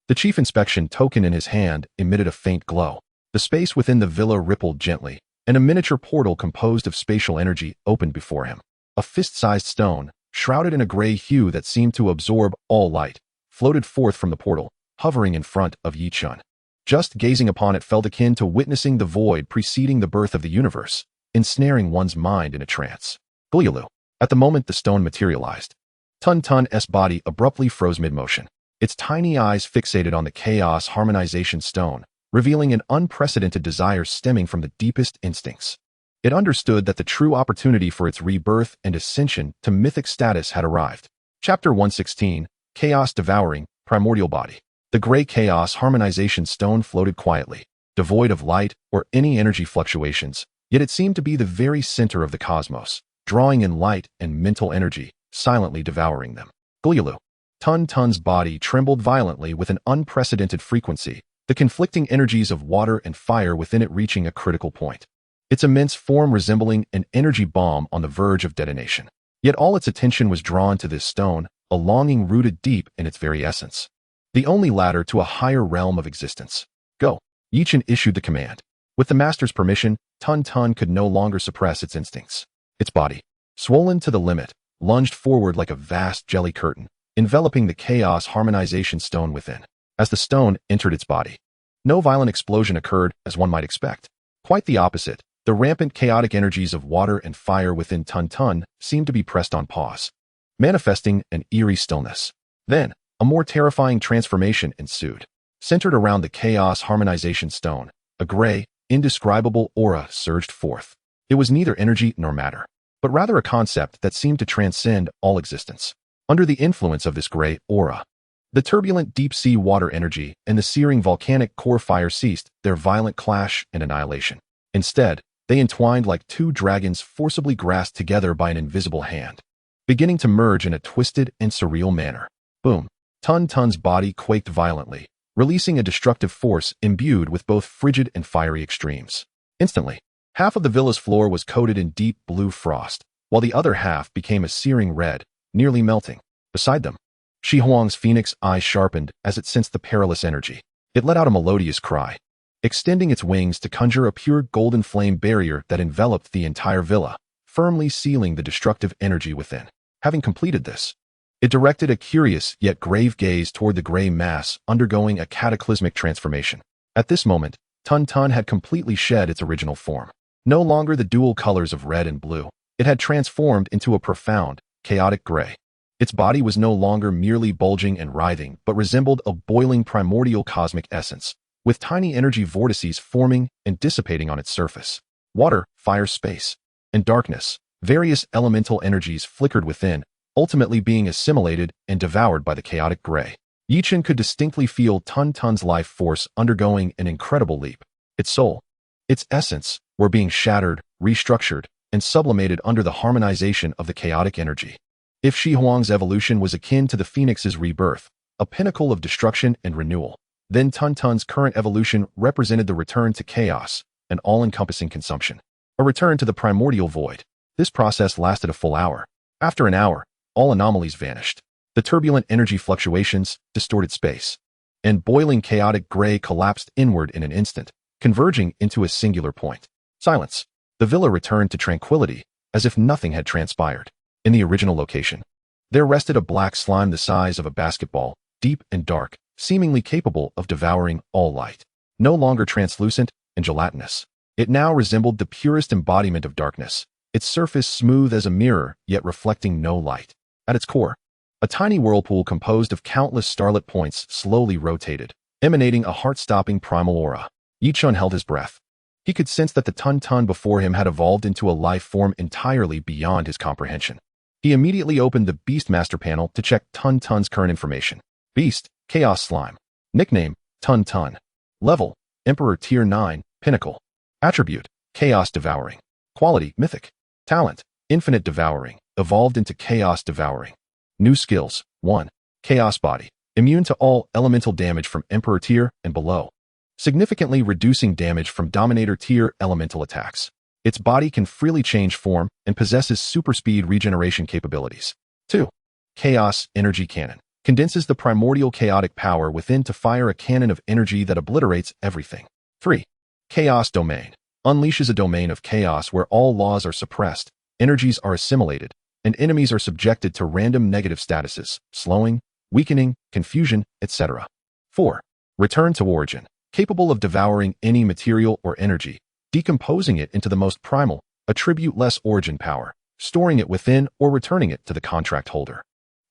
Speaker 1: the chief inspection token in his hand emitted a faint glow. The space within the villa rippled gently, and a miniature portal composed of spatial energy opened before him. A fist-sized stone, shrouded in a gray hue that seemed to absorb all light, floated forth from the portal, hovering in front of Yi Chun. Just gazing upon it felt akin to witnessing the void preceding the birth of the universe, ensnaring one's mind in a trance. Gulyalu. At the moment the stone materialized, Tun-Tun's body abruptly froze mid-motion. Its tiny eyes fixated on the chaos harmonization stone, revealing an unprecedented desire stemming from the deepest instincts. It understood that the true opportunity for its rebirth and ascension to mythic status had arrived. Chapter 116, Chaos Devouring, Primordial Body. The gray chaos harmonization stone floated quietly, devoid of light or any energy fluctuations, yet it seemed to be the very center of the cosmos, drawing in light and mental energy, silently devouring them. Gulyalu. Tun-Tun's body trembled violently with an unprecedented frequency, the conflicting energies of water and fire within it reaching a critical point. Its immense form resembling an energy bomb on the verge of detonation. Yet all its attention was drawn to this stone, a longing rooted deep in its very essence. The only ladder to a higher realm of existence. Go. Yi Chun issued the command. With the master's permission, Tun-Tun could no longer suppress its instincts. Its body, swollen to the limit, lunged forward like a vast jelly curtain, enveloping the chaos harmonization stone within. As the stone entered its body, no violent explosion occurred, as one might expect. Quite the opposite, the rampant chaotic energies of water and fire within Tun-Tun seemed to be pressed on pause, manifesting an eerie stillness. Then, a more terrifying transformation ensued. Centered around the chaos harmonization stone, a gray, indescribable aura surged forth. It was neither energy nor matter, but rather a concept that seemed to transcend all existence. Under the influence of this gray aura, the turbulent deep-sea water energy and the searing volcanic core fire ceased their violent clash and annihilation. Instead, they entwined like two dragons forcibly grasped together by an invisible hand, beginning to merge in a twisted and surreal manner. Boom. Tun-Tun's body quaked violently, releasing a destructive force imbued with both frigid and fiery extremes. Instantly, half of the villa's floor was coated in deep blue frost, while the other half became a searing red, nearly melting. Beside them, Shi Huang's phoenix eyes sharpened as it sensed the perilous energy. It let out a melodious cry, extending its wings to conjure a pure golden flame barrier that enveloped the entire villa, firmly sealing the destructive energy within. Having completed this, it directed a curious yet grave gaze toward the gray mass undergoing a cataclysmic transformation. At this moment, Tun-Tun had completely shed its original form. No longer the dual colors of red and blue, it had transformed into a profound, chaotic gray. Its body was no longer merely bulging and writhing, but resembled a boiling primordial cosmic essence, with tiny energy vortices forming and dissipating on its surface. Water, fire, space, and darkness, various elemental energies flickered within, ultimately being assimilated and devoured by the chaotic gray. Yi Chun could distinctly feel Tun-Tun's life force undergoing an incredible leap. Its soul, its essence, were being shattered, restructured, and sublimated under the harmonization of the chaotic energy. If Shi Huang's evolution was akin to the phoenix's rebirth, a pinnacle of destruction and renewal, then Tun-Tun's current evolution represented the return to chaos, an all-encompassing consumption. A return to the primordial void. This process lasted a full hour. After an hour, all anomalies vanished. The turbulent energy fluctuations distorted space, and boiling chaotic gray collapsed inward in an instant, converging into a singular point. Silence. The villa returned to tranquility, as if nothing had transpired. In the original location, there rested a black slime the size of a basketball, deep and dark, seemingly capable of devouring all light. No longer translucent and gelatinous, it now resembled the purest embodiment of darkness, its surface smooth as a mirror yet reflecting no light. At its core, a tiny whirlpool composed of countless starlit points slowly rotated, emanating a heart-stopping primal aura. Yi Chun held his breath. He could sense that the Tun-Tun before him had evolved into a life form entirely beyond his comprehension. He immediately opened the Beast Master panel to check Tun-Tun's current information. Beast, Chaos Slime. Nickname, Tun-Tun. Level, Emperor Tier 9, Pinnacle. Attribute, Chaos Devouring. Quality, Mythic. Talent, Infinite Devouring, evolved into Chaos Devouring. New skills, 1. Chaos Body. Immune to all elemental damage from Emperor Tier and below, significantly reducing damage from Dominator Tier elemental attacks. Its body can freely change form and possesses super speed regeneration capabilities. 2. Chaos Energy Cannon. Condenses the primordial chaotic power within to fire a cannon of energy that obliterates everything. 3. Chaos Domain. Unleashes a domain of chaos where all laws are suppressed, energies are assimilated, and enemies are subjected to random negative statuses, slowing, weakening, confusion, etc. 4. Return to Origin. Capable of devouring any material or energy, decomposing it into the most primal, attribute-less origin power, storing it within or returning it to the contract holder.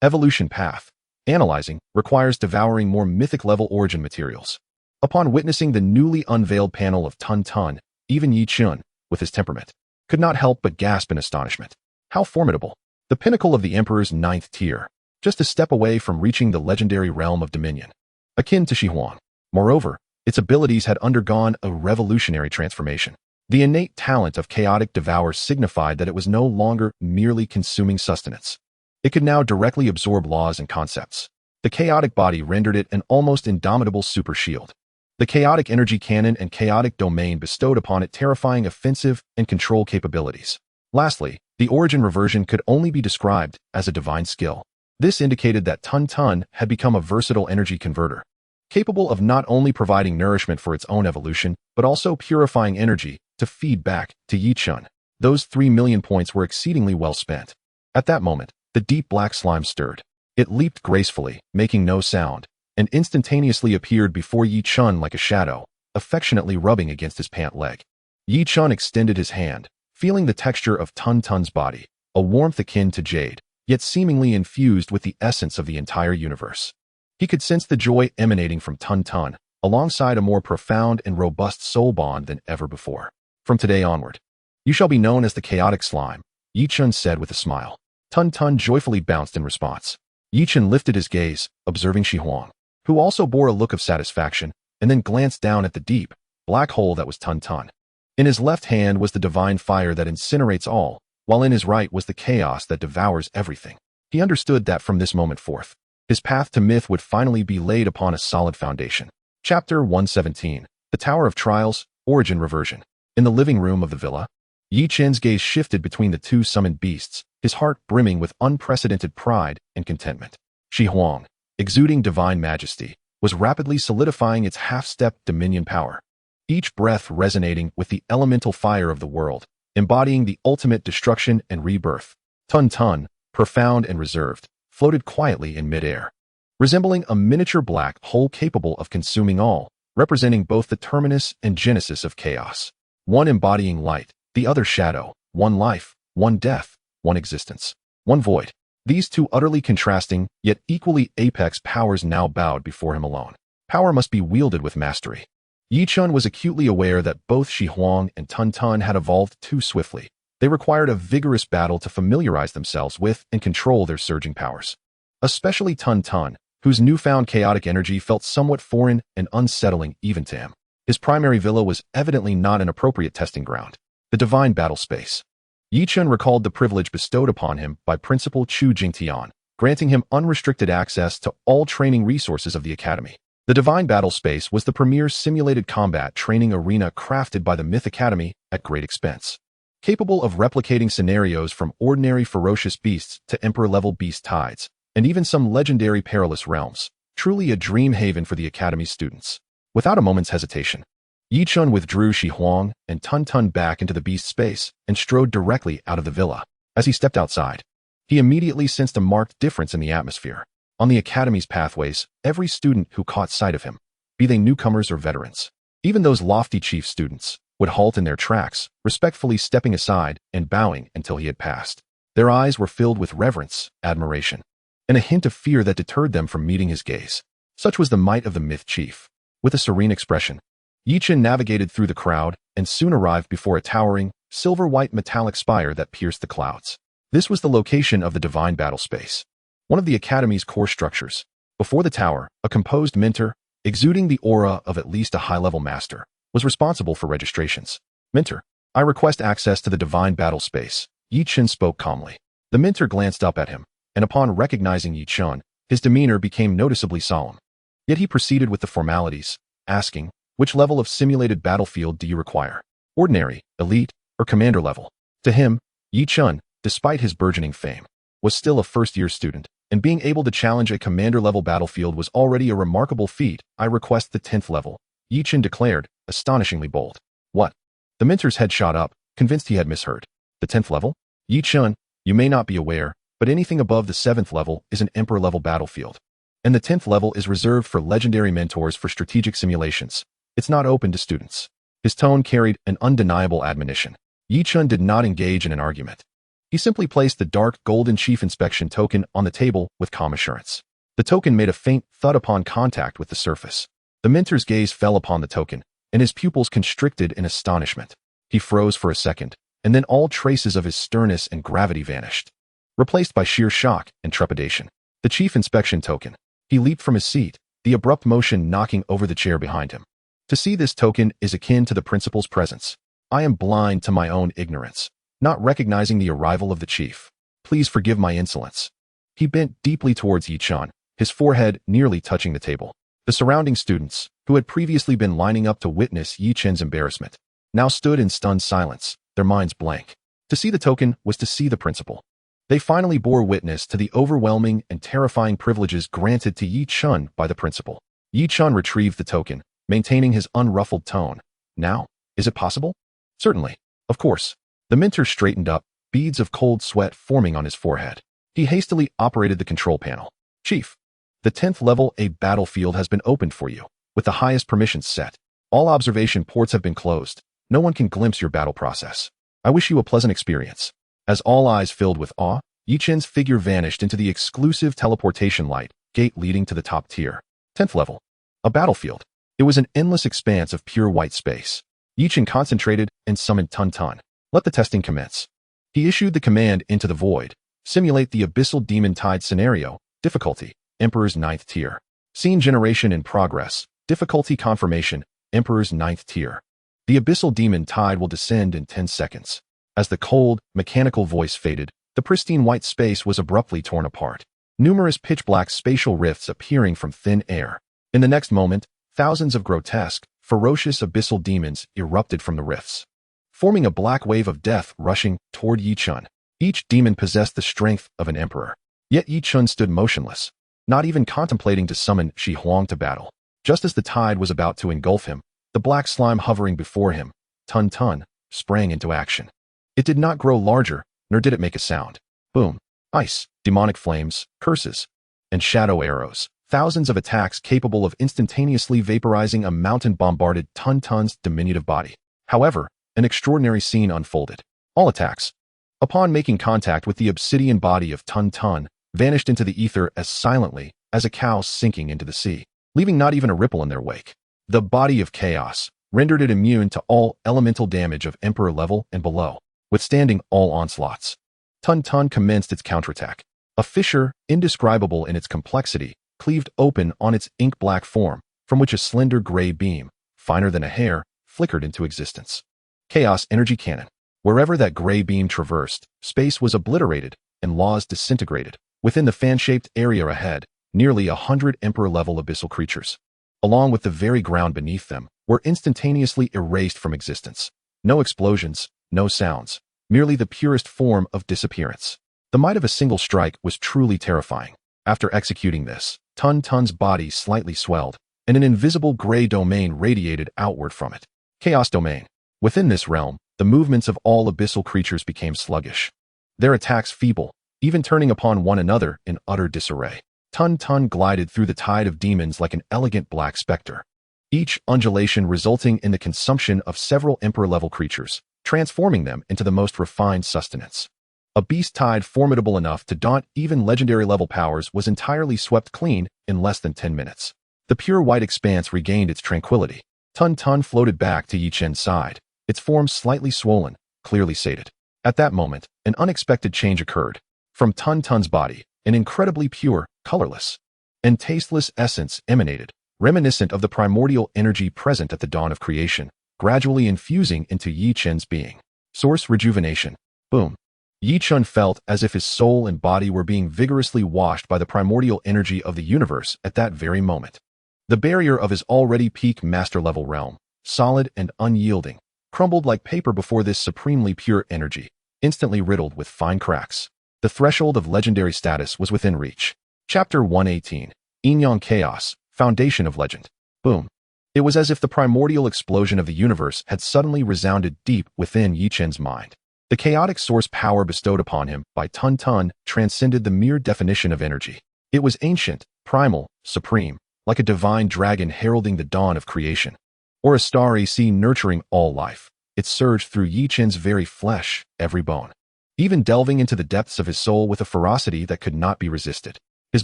Speaker 1: Evolution Path. Analyzing requires devouring more mythic-level origin materials. Upon witnessing the newly unveiled panel of Tun Tun, even Yi Chun, with his temperament, could not help but gasp in astonishment. How formidable! The pinnacle of the Emperor's 9th tier, just a step away from reaching the legendary realm of Dominion. Akin to Shi Huang. Moreover, its abilities had undergone a revolutionary transformation. The innate talent of chaotic devour signified that it was no longer merely consuming sustenance. It could now directly absorb laws and concepts. The chaotic body rendered it an almost indomitable super shield. The chaotic energy cannon and chaotic domain bestowed upon it terrifying offensive and control capabilities. Lastly, the origin reversion could only be described as a divine skill. This indicated that Tun Tun had become a versatile energy converter, capable of not only providing nourishment for its own evolution, but also purifying energy to feed back to Yi Chun. Those 3 million points were exceedingly well spent. At that moment, the deep black slime stirred. It leaped gracefully, making no sound, and instantaneously appeared before Yi Chun like a shadow, affectionately rubbing against his pant leg. Yi Chun extended his hand, feeling the texture of Tun Tun's body, a warmth akin to jade, yet seemingly infused with the essence of the entire universe. He could sense the joy emanating from Tun Tun, alongside a more profound and robust soul bond than ever before. From today onward, you shall be known as the chaotic slime, Yi Chun said with a smile. Tun Tun joyfully bounced in response. Yi Chun lifted his gaze, observing Shi Huang, who also bore a look of satisfaction, and then glanced down at the deep, black hole that was Tun Tun. In his left hand was the divine fire that incinerates all, while in his right was the chaos that devours everything. He understood that from this moment forth, his path to myth would finally be laid upon a solid foundation. Chapter 117. The Tower of Trials, Origin Reversion. In the living room of the villa, Yi Chen's gaze shifted between the two summoned beasts, his heart brimming with unprecedented pride and contentment. Shi Huang, exuding divine majesty, was rapidly solidifying its half-step dominion power, each breath resonating with the elemental fire of the world, embodying the ultimate destruction and rebirth. Tun Tun, profound and reserved, floated quietly in midair, resembling a miniature black hole capable of consuming all, representing both the terminus and genesis of chaos. One embodying light, the other shadow, one life, one death, one existence, one void. These two utterly contrasting, yet equally apex powers now bowed before him alone. Power must be wielded with mastery. Yi Chun was acutely aware that both Shi Huang and Tun Tun had evolved too swiftly. They required a vigorous battle to familiarize themselves with and control their surging powers. Especially Tun Tun, whose newfound chaotic energy felt somewhat foreign and unsettling even to him. His primary villa was evidently not an appropriate testing ground. The divine battle space. Yi Chun recalled the privilege bestowed upon him by Principal Chu Jingtian, granting him unrestricted access to all training resources of the academy. The divine battle space was the premier simulated combat training arena crafted by the Myth Academy at great expense. Capable of replicating scenarios from ordinary ferocious beasts to emperor-level beast tides, and even some legendary perilous realms, truly a dream haven for the Academy's students. Without a moment's hesitation, Yi Chun withdrew Shi Huang and Tun Tun back into the beast space and strode directly out of the villa. As he stepped outside, he immediately sensed a marked difference in the atmosphere. On the Academy's pathways, every student who caught sight of him, be they newcomers or veterans, even those lofty chief students, would halt in their tracks, respectfully stepping aside and bowing until he had passed. Their eyes were filled with reverence, admiration, and a hint of fear that deterred them from meeting his gaze. Such was the might of the Myth Chief. With a serene expression, Yi Chun navigated through the crowd and soon arrived before a towering, silver-white metallic spire that pierced the clouds. This was the location of the divine battle space, one of the Academy's core structures. Before the tower, a composed mentor, exuding the aura of at least a high-level master, was responsible for registrations. Mentor, I request access to the divine battle space, Yi Chun spoke calmly. The mentor glanced up at him, and upon recognizing Yi Chun, his demeanor became noticeably solemn. Yet he proceeded with the formalities, asking, which level of simulated battlefield do you require? Ordinary, elite, or commander level. To him, Yi Chun, despite his burgeoning fame, was still a first-year student, and being able to challenge a commander-level battlefield was already a remarkable feat. I request the 10th level, Yi Chun declared, astonishingly bold. What? The mentor's head shot up, convinced he had misheard. The 10th level? Yi Chun, you may not be aware, but anything above the 7th level is an Emperor-level battlefield. And the 10th level is reserved for legendary mentors for strategic simulations. It's not open to students. His tone carried an undeniable admonition. Yi Chun did not engage in an argument. He simply placed the dark golden chief inspection token on the table with calm assurance. The token made a faint thud upon contact with the surface. The mentor's gaze fell upon the token, and his pupils constricted in astonishment. He froze for a second, and then all traces of his sternness and gravity vanished, replaced by sheer shock and trepidation. The chief inspection token. He leaped from his seat, the abrupt motion knocking over the chair behind him. To see this token is akin to the principal's presence. I am blind to my own ignorance, not recognizing the arrival of the chief. Please forgive my insolence. He bent deeply towards Yi Chun, his forehead nearly touching the table. The surrounding students, who had previously been lining up to witness Yi Chun's embarrassment, now stood in stunned silence, their minds blank. To see the token was to see the principal. They finally bore witness to the overwhelming and terrifying privileges granted to Yi Chun by the principal. Yi Chun retrieved the token, maintaining his unruffled tone. Now, is it possible? Certainly. Of course. The mentor straightened up, beads of cold sweat forming on his forehead. He hastily operated the control panel. Chief, the 10th level A battlefield has been opened for you, with the highest permissions set. All observation ports have been closed. No one can glimpse your battle process. I wish you a pleasant experience. As all eyes filled with awe, Yi Chun's figure vanished into the exclusive teleportation light gate leading to the top tier. 10th level. A battlefield. It was an endless expanse of pure white space. Yi Chun concentrated and summoned Tun Tun. Let the testing commence. He issued the command into the void. Simulate the Abyssal Demon Tide scenario. Difficulty, Emperor's 9th tier. Scene generation in progress. Difficulty confirmation, Emperor's 9th tier. The Abyssal Demon Tide will descend in 10 seconds. As the cold, mechanical voice faded, the pristine white space was abruptly torn apart. Numerous pitch-black spatial rifts appearing from thin air. In the next moment, thousands of grotesque, ferocious abyssal demons erupted from the rifts, forming a black wave of death rushing toward Yi Chun. Each demon possessed the strength of an emperor. Yet Yi Chun stood motionless, not even contemplating to summon Shi Huang to battle. Just as the tide was about to engulf him, the black slime hovering before him, Tun Tun, sprang into action. It did not grow larger, nor did it make a sound. Boom. Ice, demonic flames, curses, and shadow arrows. Thousands of attacks capable of instantaneously vaporizing a mountain bombarded Tun Tun's diminutive body. However, an extraordinary scene unfolded. All attacks, upon making contact with the obsidian body of Tun Tun, vanished into the ether as silently as a cow sinking into the sea, leaving not even a ripple in their wake. The body of chaos rendered it immune to all elemental damage of Emperor level and below, withstanding all onslaughts. Tun Tun commenced its counterattack. A fissure, indescribable in its complexity, cleaved open on its ink-black form, from which a slender gray beam, finer than a hair, flickered into existence. Chaos Energy Cannon. Wherever that gray beam traversed, space was obliterated, and laws disintegrated. Within the fan-shaped area ahead, nearly 100 Emperor-level abyssal creatures, along with the very ground beneath them, were instantaneously erased from existence. No explosions, no sounds, merely the purest form of disappearance. The might of a single strike was truly terrifying. After executing this, Tun Tun's body slightly swelled, and an invisible gray domain radiated outward from it. Chaos Domain. Within this realm, the movements of all abyssal creatures became sluggish, their attacks feeble, even turning upon one another in utter disarray. Tun Tun glided through the tide of demons like an elegant black specter, each undulation resulting in the consumption of several Emperor-level creatures, transforming them into the most refined sustenance. A beast tide formidable enough to daunt even legendary-level powers was entirely swept clean in less than 10 minutes. The pure white expanse regained its tranquility. Tun Tun floated back to Yi Chun's side, its form slightly swollen, clearly sated. At that moment, an unexpected change occurred. From Tun Tun's body, an incredibly pure, colorless, and tasteless essence emanated, reminiscent of the primordial energy present at the dawn of creation, gradually infusing into Yi Chun's being. Source Rejuvenation. Boom. Yi Chun felt as if his soul and body were being vigorously washed by the primordial energy of the universe at that very moment. The barrier of his already peak master-level realm, solid and unyielding, crumbled like paper before this supremely pure energy, instantly riddled with fine cracks. The threshold of legendary status was within reach. Chapter 118. Inyan Chaos, Foundation of Legend. Boom. It was as if the primordial explosion of the universe had suddenly resounded deep within Yi Chen's mind. The chaotic source power bestowed upon him by Tun Tun transcended the mere definition of energy. It was ancient, primal, supreme, like a divine dragon heralding the dawn of creation, or a starry sea nurturing all life. It surged through Yi Chen's very flesh, every bone, even delving into the depths of his soul with a ferocity that could not be resisted. His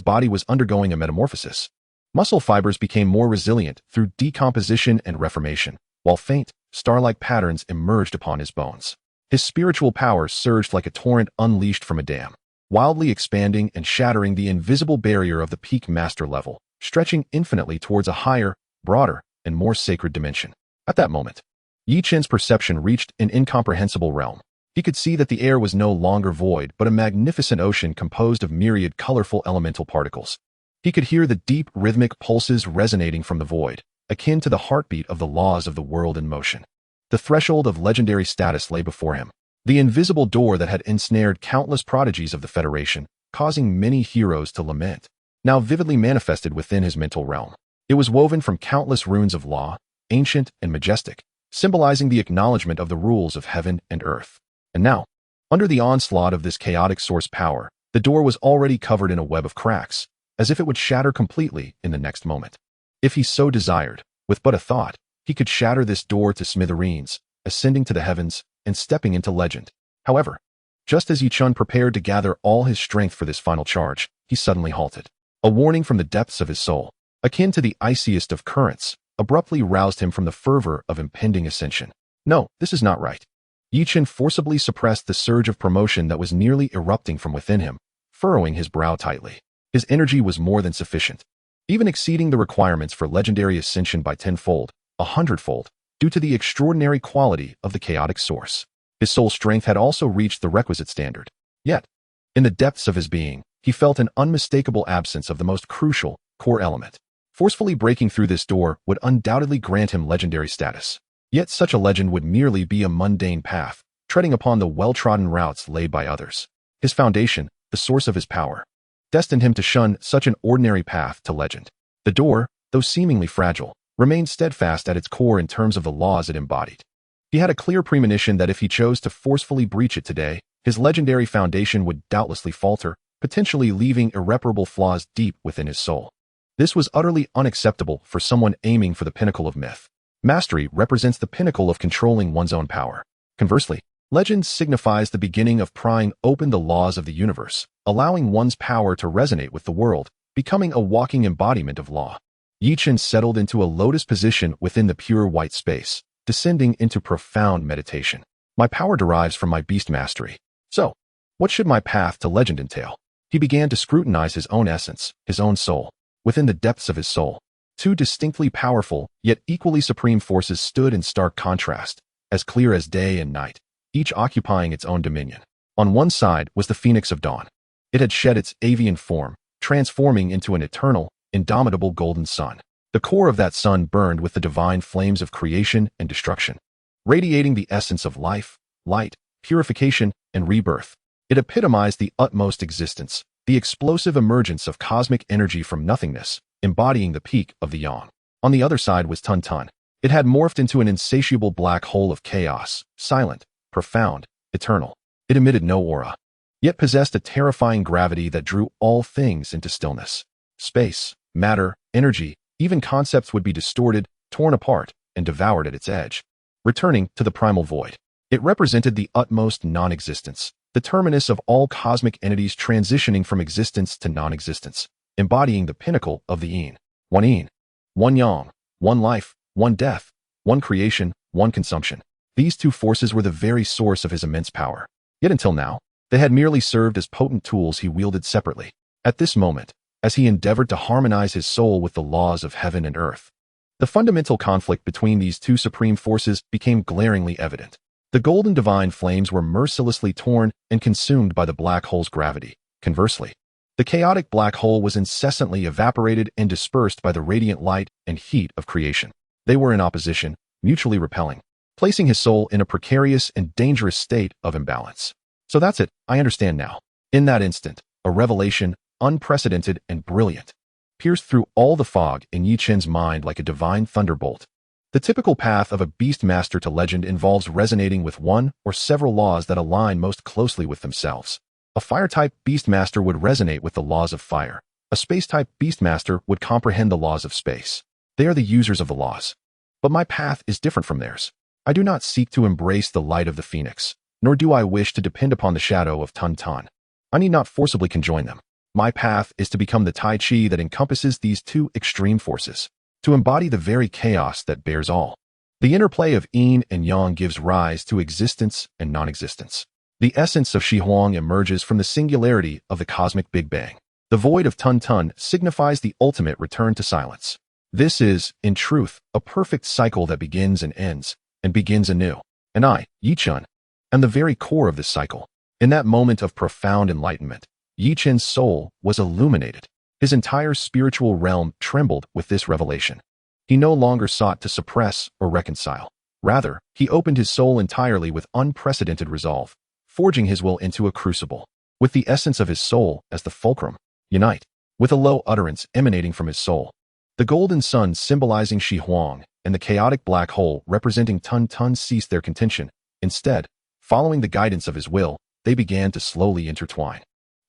Speaker 1: body was undergoing a metamorphosis. Muscle fibers became more resilient through decomposition and reformation, while faint, star-like patterns emerged upon his bones. His spiritual power surged like a torrent unleashed from a dam, wildly expanding and shattering the invisible barrier of the peak master level, stretching infinitely towards a higher, broader, and more sacred dimension. At that moment, Yi Chen's perception reached an incomprehensible realm. He could see that the air was no longer void but a magnificent ocean composed of myriad colorful elemental particles. He could hear the deep rhythmic pulses resonating from the void, akin to the heartbeat of the laws of the world in motion. The threshold of legendary status lay before him, the invisible door that had ensnared countless prodigies of the Federation, causing many heroes to lament, now vividly manifested within his mental realm. It was woven from countless runes of law, ancient and majestic, symbolizing the acknowledgement of the rules of heaven and earth. And now, under the onslaught of this chaotic source power, the door was already covered in a web of cracks, as if it would shatter completely in the next moment. If he so desired, with but a thought, he could shatter this door to smithereens, ascending to the heavens and stepping into legend. However, just as Yi Chen prepared to gather all his strength for this final charge, he suddenly halted. A warning from the depths of his soul, akin to the iciest of currents, abruptly roused him from the fervor of impending ascension. No, this is not right. Yi Chen forcibly suppressed the surge of promotion that was nearly erupting from within him, furrowing his brow tightly. His energy was more than sufficient, even exceeding the requirements for legendary ascension by 10-fold, 100-fold, due to the extraordinary quality of the chaotic source. His soul strength had also reached the requisite standard. Yet, in the depths of his being, he felt an unmistakable absence of the most crucial, core element. Forcefully breaking through this door would undoubtedly grant him legendary status. Yet such a legend would merely be a mundane path, treading upon the well-trodden routes laid by others. His foundation, the source of his power, destined him to shun such an ordinary path to legend. The door, though seemingly fragile, remained steadfast at its core in terms of the laws it embodied. He had a clear premonition that if he chose to forcefully breach it today, his legendary foundation would doubtlessly falter, potentially leaving irreparable flaws deep within his soul. This was utterly unacceptable for someone aiming for the pinnacle of myth. Mastery represents the pinnacle of controlling one's own power. Conversely, legend signifies the beginning of prying open the laws of the universe, allowing one's power to resonate with the world, becoming a walking embodiment of law. Yi Chen settled into a lotus position within the pure white space, descending into profound meditation. My power derives from my beast mastery. So, what should my path to legend entail? He began to scrutinize his own essence, his own soul. Within the depths of his soul, two distinctly powerful, yet equally supreme forces stood in stark contrast, as clear as day and night, each occupying its own dominion. On one side was the Phoenix of Dawn. It had shed its avian form, transforming into an eternal, indomitable golden sun. The core of that sun burned with the divine flames of creation and destruction, radiating the essence of life, light, purification, and rebirth. It epitomized the utmost existence, the explosive emergence of cosmic energy from nothingness, embodying the peak of the Yang. On the other side was Tun Tun. It had morphed into an insatiable black hole of chaos, silent, profound, eternal. It emitted no aura, yet possessed a terrifying gravity that drew all things into stillness. Space, matter, energy, even concepts would be distorted, torn apart, and devoured at its edge, returning to the primal void. It represented the utmost non-existence, the terminus of all cosmic entities transitioning from existence to non-existence, embodying the pinnacle of the Yin. One Yin, one Yang, one life, one death, one creation, one consumption. These two forces were the very source of his immense power. Yet until now, they had merely served as potent tools he wielded separately. At this moment, as he endeavored to harmonize his soul with the laws of heaven and earth, the fundamental conflict between these two supreme forces became glaringly evident. The golden divine flames were mercilessly torn and consumed by the black hole's gravity. Conversely, the chaotic black hole was incessantly evaporated and dispersed by the radiant light and heat of creation. They were in opposition, mutually repelling, placing his soul in a precarious and dangerous state of imbalance. So that's it, I understand now. In that instant, a revelation, unprecedented and brilliant, pierced through all the fog in Yi Chen's mind like a divine thunderbolt. The typical path of a beast master to legend involves resonating with one or several laws that align most closely with themselves. A fire-type beast master would resonate with the laws of fire. A space-type beast master would comprehend the laws of space. They are the users of the laws. But my path is different from theirs. I do not seek to embrace the light of the phoenix, nor do I wish to depend upon the shadow of Tun Tun. I need not forcibly conjoin them. My path is to become the Tai Chi that encompasses these two extreme forces, to embody the very chaos that bears all. The interplay of yin and yang gives rise to existence and non-existence. The essence of Shi Huang emerges from the singularity of the cosmic Big Bang. The void of Tun Tun signifies the ultimate return to silence. This is, in truth, a perfect cycle that begins and ends, and begins anew. And I, Yi Chen, am the very core of this cycle. In that moment of profound enlightenment, Yi Chen's soul was illuminated. His entire spiritual realm trembled with this revelation. He no longer sought to suppress or reconcile. Rather, he opened his soul entirely with unprecedented resolve, forging his will into a crucible. With the essence of his soul as the fulcrum, unite. With a low utterance emanating from his soul, the golden sun symbolizing Shi Huang and the chaotic black hole representing Tun Tun ceased their contention. Instead, following the guidance of his will, they began to slowly intertwine,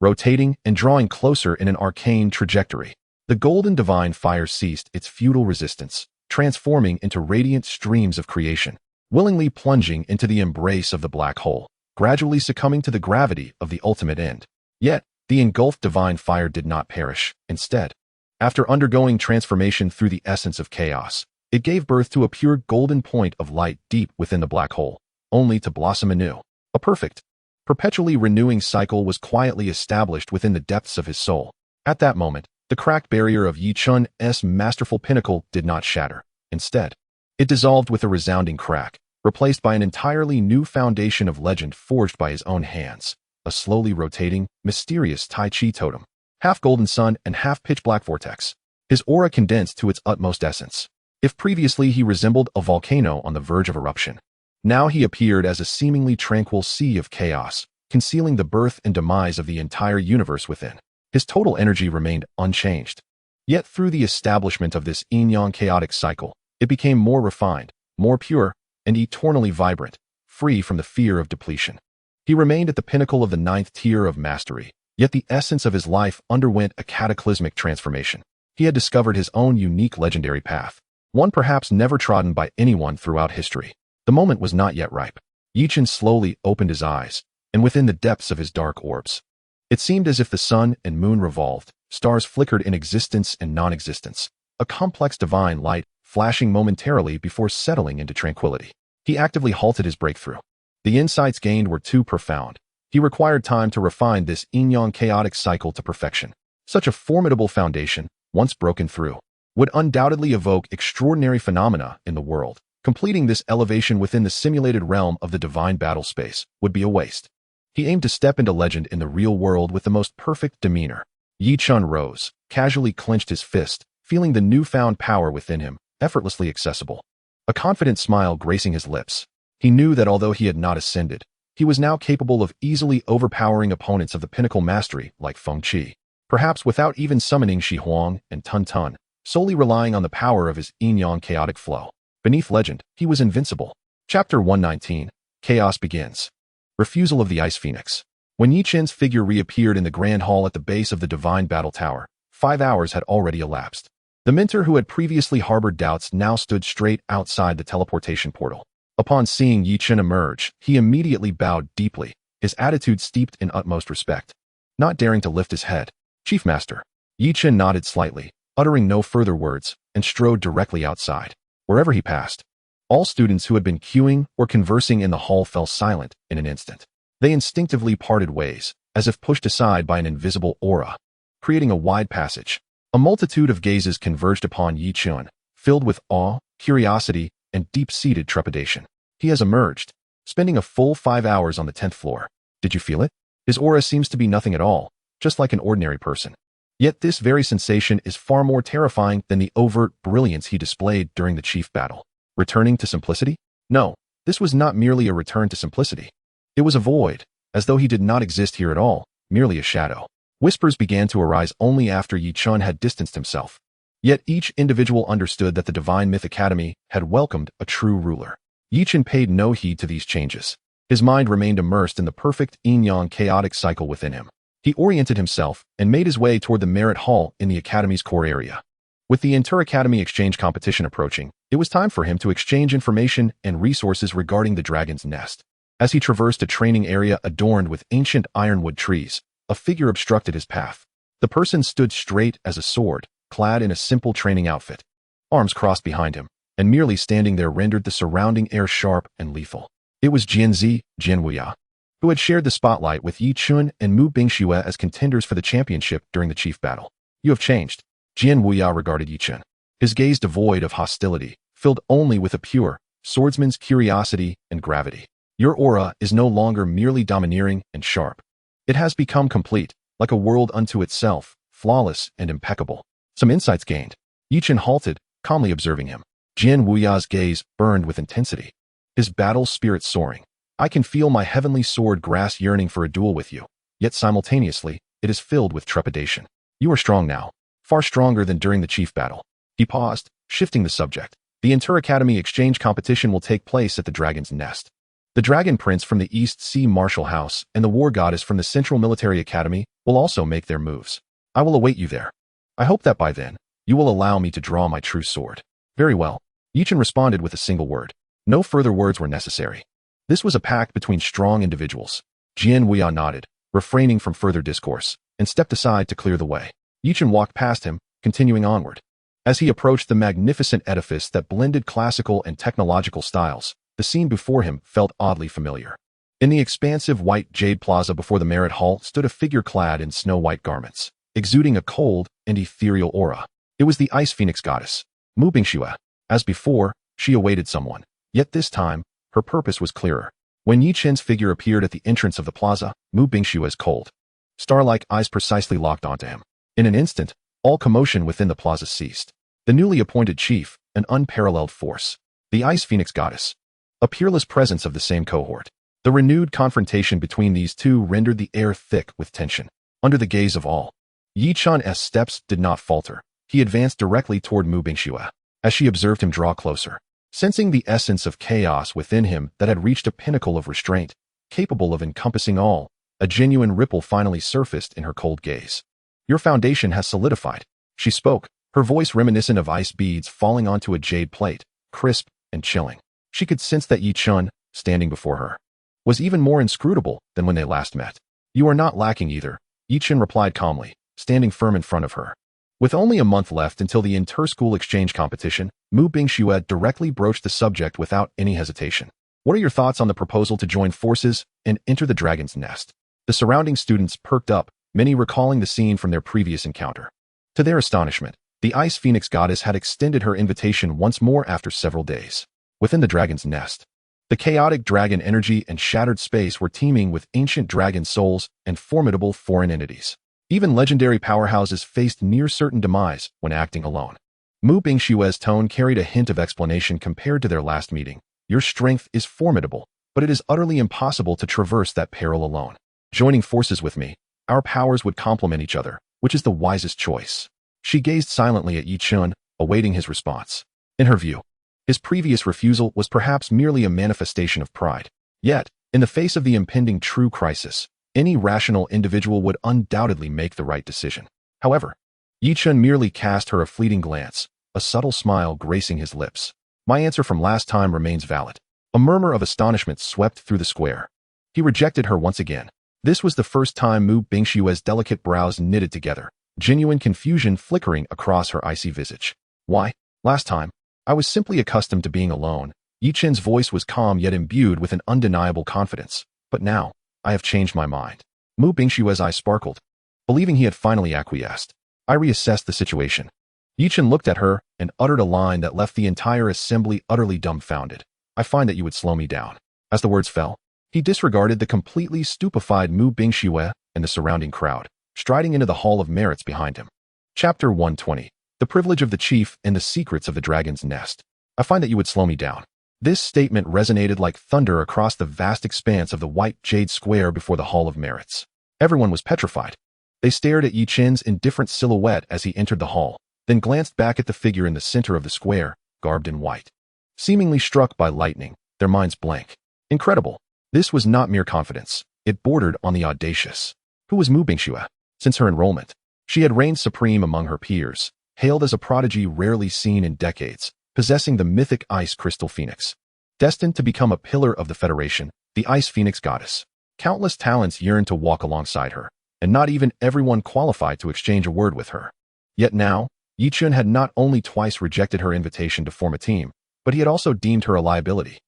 Speaker 1: rotating and drawing closer in an arcane trajectory. The golden divine fire ceased its futile resistance, transforming into radiant streams of creation, willingly plunging into the embrace of the black hole, gradually succumbing to the gravity of the ultimate end. Yet, the engulfed divine fire did not perish. Instead, after undergoing transformation through the essence of chaos, it gave birth to a pure golden point of light deep within the black hole, only to blossom anew. A perfect, perpetually renewing cycle was quietly established within the depths of his soul. At that moment, the cracked barrier of Yi Chen's masterful pinnacle did not shatter. Instead, it dissolved with a resounding crack, replaced by an entirely new foundation of legend forged by his own hands, a slowly rotating, mysterious Tai Chi totem, half golden sun and half pitch-black vortex. His aura condensed to its utmost essence. If previously he resembled a volcano on the verge of eruption, now he appeared as a seemingly tranquil sea of chaos, concealing the birth and demise of the entire universe within. His total energy remained unchanged. Yet through the establishment of this yin-yang chaotic cycle, it became more refined, more pure, and eternally vibrant, free from the fear of depletion. He remained at the pinnacle of the 9th tier of mastery, yet the essence of his life underwent a cataclysmic transformation. He had discovered his own unique legendary path, one perhaps never trodden by anyone throughout history. The moment was not yet ripe. Yi Chen slowly opened his eyes, and within the depths of his dark orbs, it seemed as if the sun and moon revolved, stars flickered in existence and non-existence, a complex divine light flashing momentarily before settling into tranquility. He actively halted his breakthrough. The insights gained were too profound. He required time to refine this yin-yang chaotic cycle to perfection. Such a formidable foundation, once broken through, would undoubtedly evoke extraordinary phenomena in the world. Completing this elevation within the simulated realm of the divine battle space would be a waste. He aimed to step into legend in the real world with the most perfect demeanor. Yi Chen rose, casually clenched his fist, feeling the newfound power within him, effortlessly accessible. A confident smile gracing his lips. He knew that although he had not ascended, he was now capable of easily overpowering opponents of the pinnacle mastery like Feng Qi, perhaps without even summoning Shi Huang and Tun Tun, solely relying on the power of his yin-yang chaotic flow. Beneath legend, he was invincible. Chapter 119, Chaos Begins. Refusal of the Ice Phoenix. When Yi Chen's figure reappeared in the grand hall at the base of the divine battle tower, 5 hours had already elapsed. The mentor who had previously harbored doubts now stood straight outside the teleportation portal. Upon seeing Yi Chen emerge, he immediately bowed deeply, his attitude steeped in utmost respect. Not daring to lift his head, Chief Master. Yi Chen nodded slightly, uttering no further words, and strode directly outside. Wherever he passed, all students who had been queuing or conversing in the hall fell silent in an instant. They instinctively parted ways, as if pushed aside by an invisible aura, creating a wide passage. A multitude of gazes converged upon Yi Chen, filled with awe, curiosity, and deep-seated trepidation. He has emerged, spending a full 5 hours on the 10th floor. Did you feel it? His aura seems to be nothing at all, just like an ordinary person. Yet this very sensation is far more terrifying than the overt brilliance he displayed during the chief battle. Returning to simplicity? No, This was not merely a return to simplicity. It was a void, as though he did not exist here at all, merely a shadow. Whispers began to arise only after Yi Chun had distanced himself. Yet each individual understood that the Divine Myth Academy had welcomed a true ruler. Yi Chun paid no heed to these changes. His mind remained immersed in the perfect yin-yang chaotic cycle within him. He oriented himself and made his way toward the Merit Hall in the Academy's core area. With the Inter-Academy exchange competition approaching, it was time for him to exchange information and resources regarding the Dragon's Nest. As he traversed a training area adorned with ancient ironwood trees, a figure obstructed his path. The person stood straight as a sword, clad in a simple training outfit. Arms crossed behind him, and merely standing there rendered the surrounding air sharp and lethal. It was Jianzi, Jianwuya, who had shared the spotlight with Yi Chun and Mu Bingxue as contenders for the championship during the chief battle. You have changed. Jianwuya regarded Yi Chun, his gaze devoid of hostility, filled only with a pure, swordsman's curiosity and gravity. Your aura is no longer merely domineering and sharp. It has become complete, like a world unto itself, flawless and impeccable. Some insights gained. Yi Chun halted, calmly observing him. Jianwuya's gaze burned with intensity, his battle spirit soaring. I can feel my heavenly sword grasp yearning for a duel with you, yet simultaneously, it is filled with trepidation. You are strong now, far stronger than during the chief battle. He paused, shifting the subject. The Inter-Academy exchange competition will take place at the Dragon's Nest. The Dragon Prince from the East Sea Martial House and the War Goddess from the Central Military Academy will also make their moves. I will await you there. I hope that by then, you will allow me to draw my true sword. Very well. Yi Chun responded with a single word. No further words were necessary. This was a pact between strong individuals. Jianwuya nodded, refraining from further discourse, and stepped aside to clear the way. Yi Chun walked past him, continuing onward. As he approached the magnificent edifice that blended classical and technological styles, the scene before him felt oddly familiar. In the expansive white jade plaza before the Merit Hall stood a figure clad in snow-white garments, exuding a cold and ethereal aura. It was the Ice Phoenix Goddess, Mu Bingxue. As before, she awaited someone, yet this time, her purpose was clearer. When Yi Chun's figure appeared at the entrance of the plaza, Mu Bingxue's cold, star-like eyes precisely locked onto him. In an instant, all commotion within the plaza ceased. The newly appointed chief, an unparalleled force, the Ice Phoenix Goddess, a peerless presence of the same cohort. The renewed confrontation between these two rendered the air thick with tension. Under the gaze of all, Yi Chun's steps did not falter. He advanced directly toward Mu Bingxue. As she observed him draw closer, sensing the essence of chaos within him that had reached a pinnacle of restraint, capable of encompassing all, a genuine ripple finally surfaced in her cold gaze. Your foundation has solidified, she spoke, her voice reminiscent of ice beads falling onto a jade plate, crisp and chilling. She could sense that Yi Chun, standing before her, was even more inscrutable than when they last met. You are not lacking either, Yi Chun replied calmly, standing firm in front of her. With only a month left until the inter-school exchange competition, Mu Bingxue directly broached the subject without any hesitation. What are your thoughts on the proposal to join forces and enter the Dragon's Nest? The surrounding students perked up, many recalling the scene from their previous encounter. To their astonishment, the Ice Phoenix Goddess had extended her invitation once more after several days. Within the Dragon's Nest, the chaotic dragon energy and shattered space were teeming with ancient dragon souls and formidable foreign entities. Even legendary powerhouses faced near-certain demise when acting alone. Mu Bingxue's tone carried a hint of explanation compared to their last meeting. Your strength is formidable, but it is utterly impossible to traverse that peril alone. Joining forces with me, our powers would complement each other, which is the wisest choice. She gazed silently at Yi Chun, awaiting his response. In her view, his previous refusal was perhaps merely a manifestation of pride. Yet, in the face of the impending true crisis, any rational individual would undoubtedly make the right decision. However, Yi Chun merely cast her a fleeting glance, a subtle smile gracing his lips. My answer from last time remains valid. A murmur of astonishment swept through the square. He rejected her once again. This was the first time Mu Bingxue's delicate brows knitted together, genuine confusion flickering across her icy visage. Why? Last time, I was simply accustomed to being alone. Yi Chun's voice was calm yet imbued with an undeniable confidence. But now, I have changed my mind. Mu Bingxue's eyes sparkled, believing he had finally acquiesced. I reassessed the situation. Yi Chun looked at her and uttered a line that left the entire assembly utterly dumbfounded. I find that you would slow me down. As the words fell, he disregarded the completely stupefied Mu Bingxue and the surrounding crowd, striding into the Hall of Merits behind him. Chapter 120. The Privilege of the Chief and the Secrets of the Dragon's Nest. I find that you would slow me down. This statement resonated like thunder across the vast expanse of the white jade square before the Hall of Merits. Everyone was petrified. They stared at Yi Qin's indifferent silhouette as he entered the hall, then glanced back at the figure in the center of the square, garbed in white. Seemingly struck by lightning, their minds blank. Incredible. This was not mere confidence. It bordered on the audacious. Who was Mu Bingxue? Since her enrollment, she had reigned supreme among her peers, hailed as a prodigy rarely seen in decades, possessing the mythic ice crystal phoenix. Destined to become a pillar of the Federation, the Ice Phoenix Goddess. Countless talents yearned to walk alongside her, and not even everyone qualified to exchange a word with her. Yet now, Yi Qin had not only twice rejected her invitation to form a team, but he had also deemed her a liability.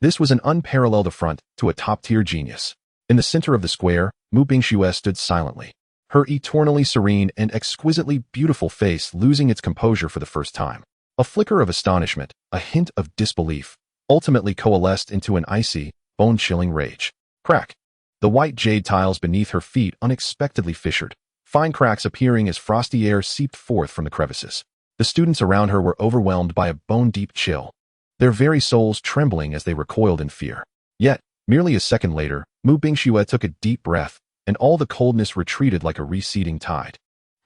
Speaker 1: This was an unparalleled affront to a top-tier genius. In the center of the square, Mu Bingxue stood silently, her eternally serene and exquisitely beautiful face losing its composure for the first time. A flicker of astonishment, a hint of disbelief, ultimately coalesced into an icy, bone-chilling rage. Crack. The white jade tiles beneath her feet unexpectedly fissured, fine cracks appearing as frosty air seeped forth from the crevices. The students around her were overwhelmed by a bone-deep chill, their very souls trembling as they recoiled in fear. Yet, merely a second later, Mu Bingxue took a deep breath, and all the coldness retreated like a receding tide.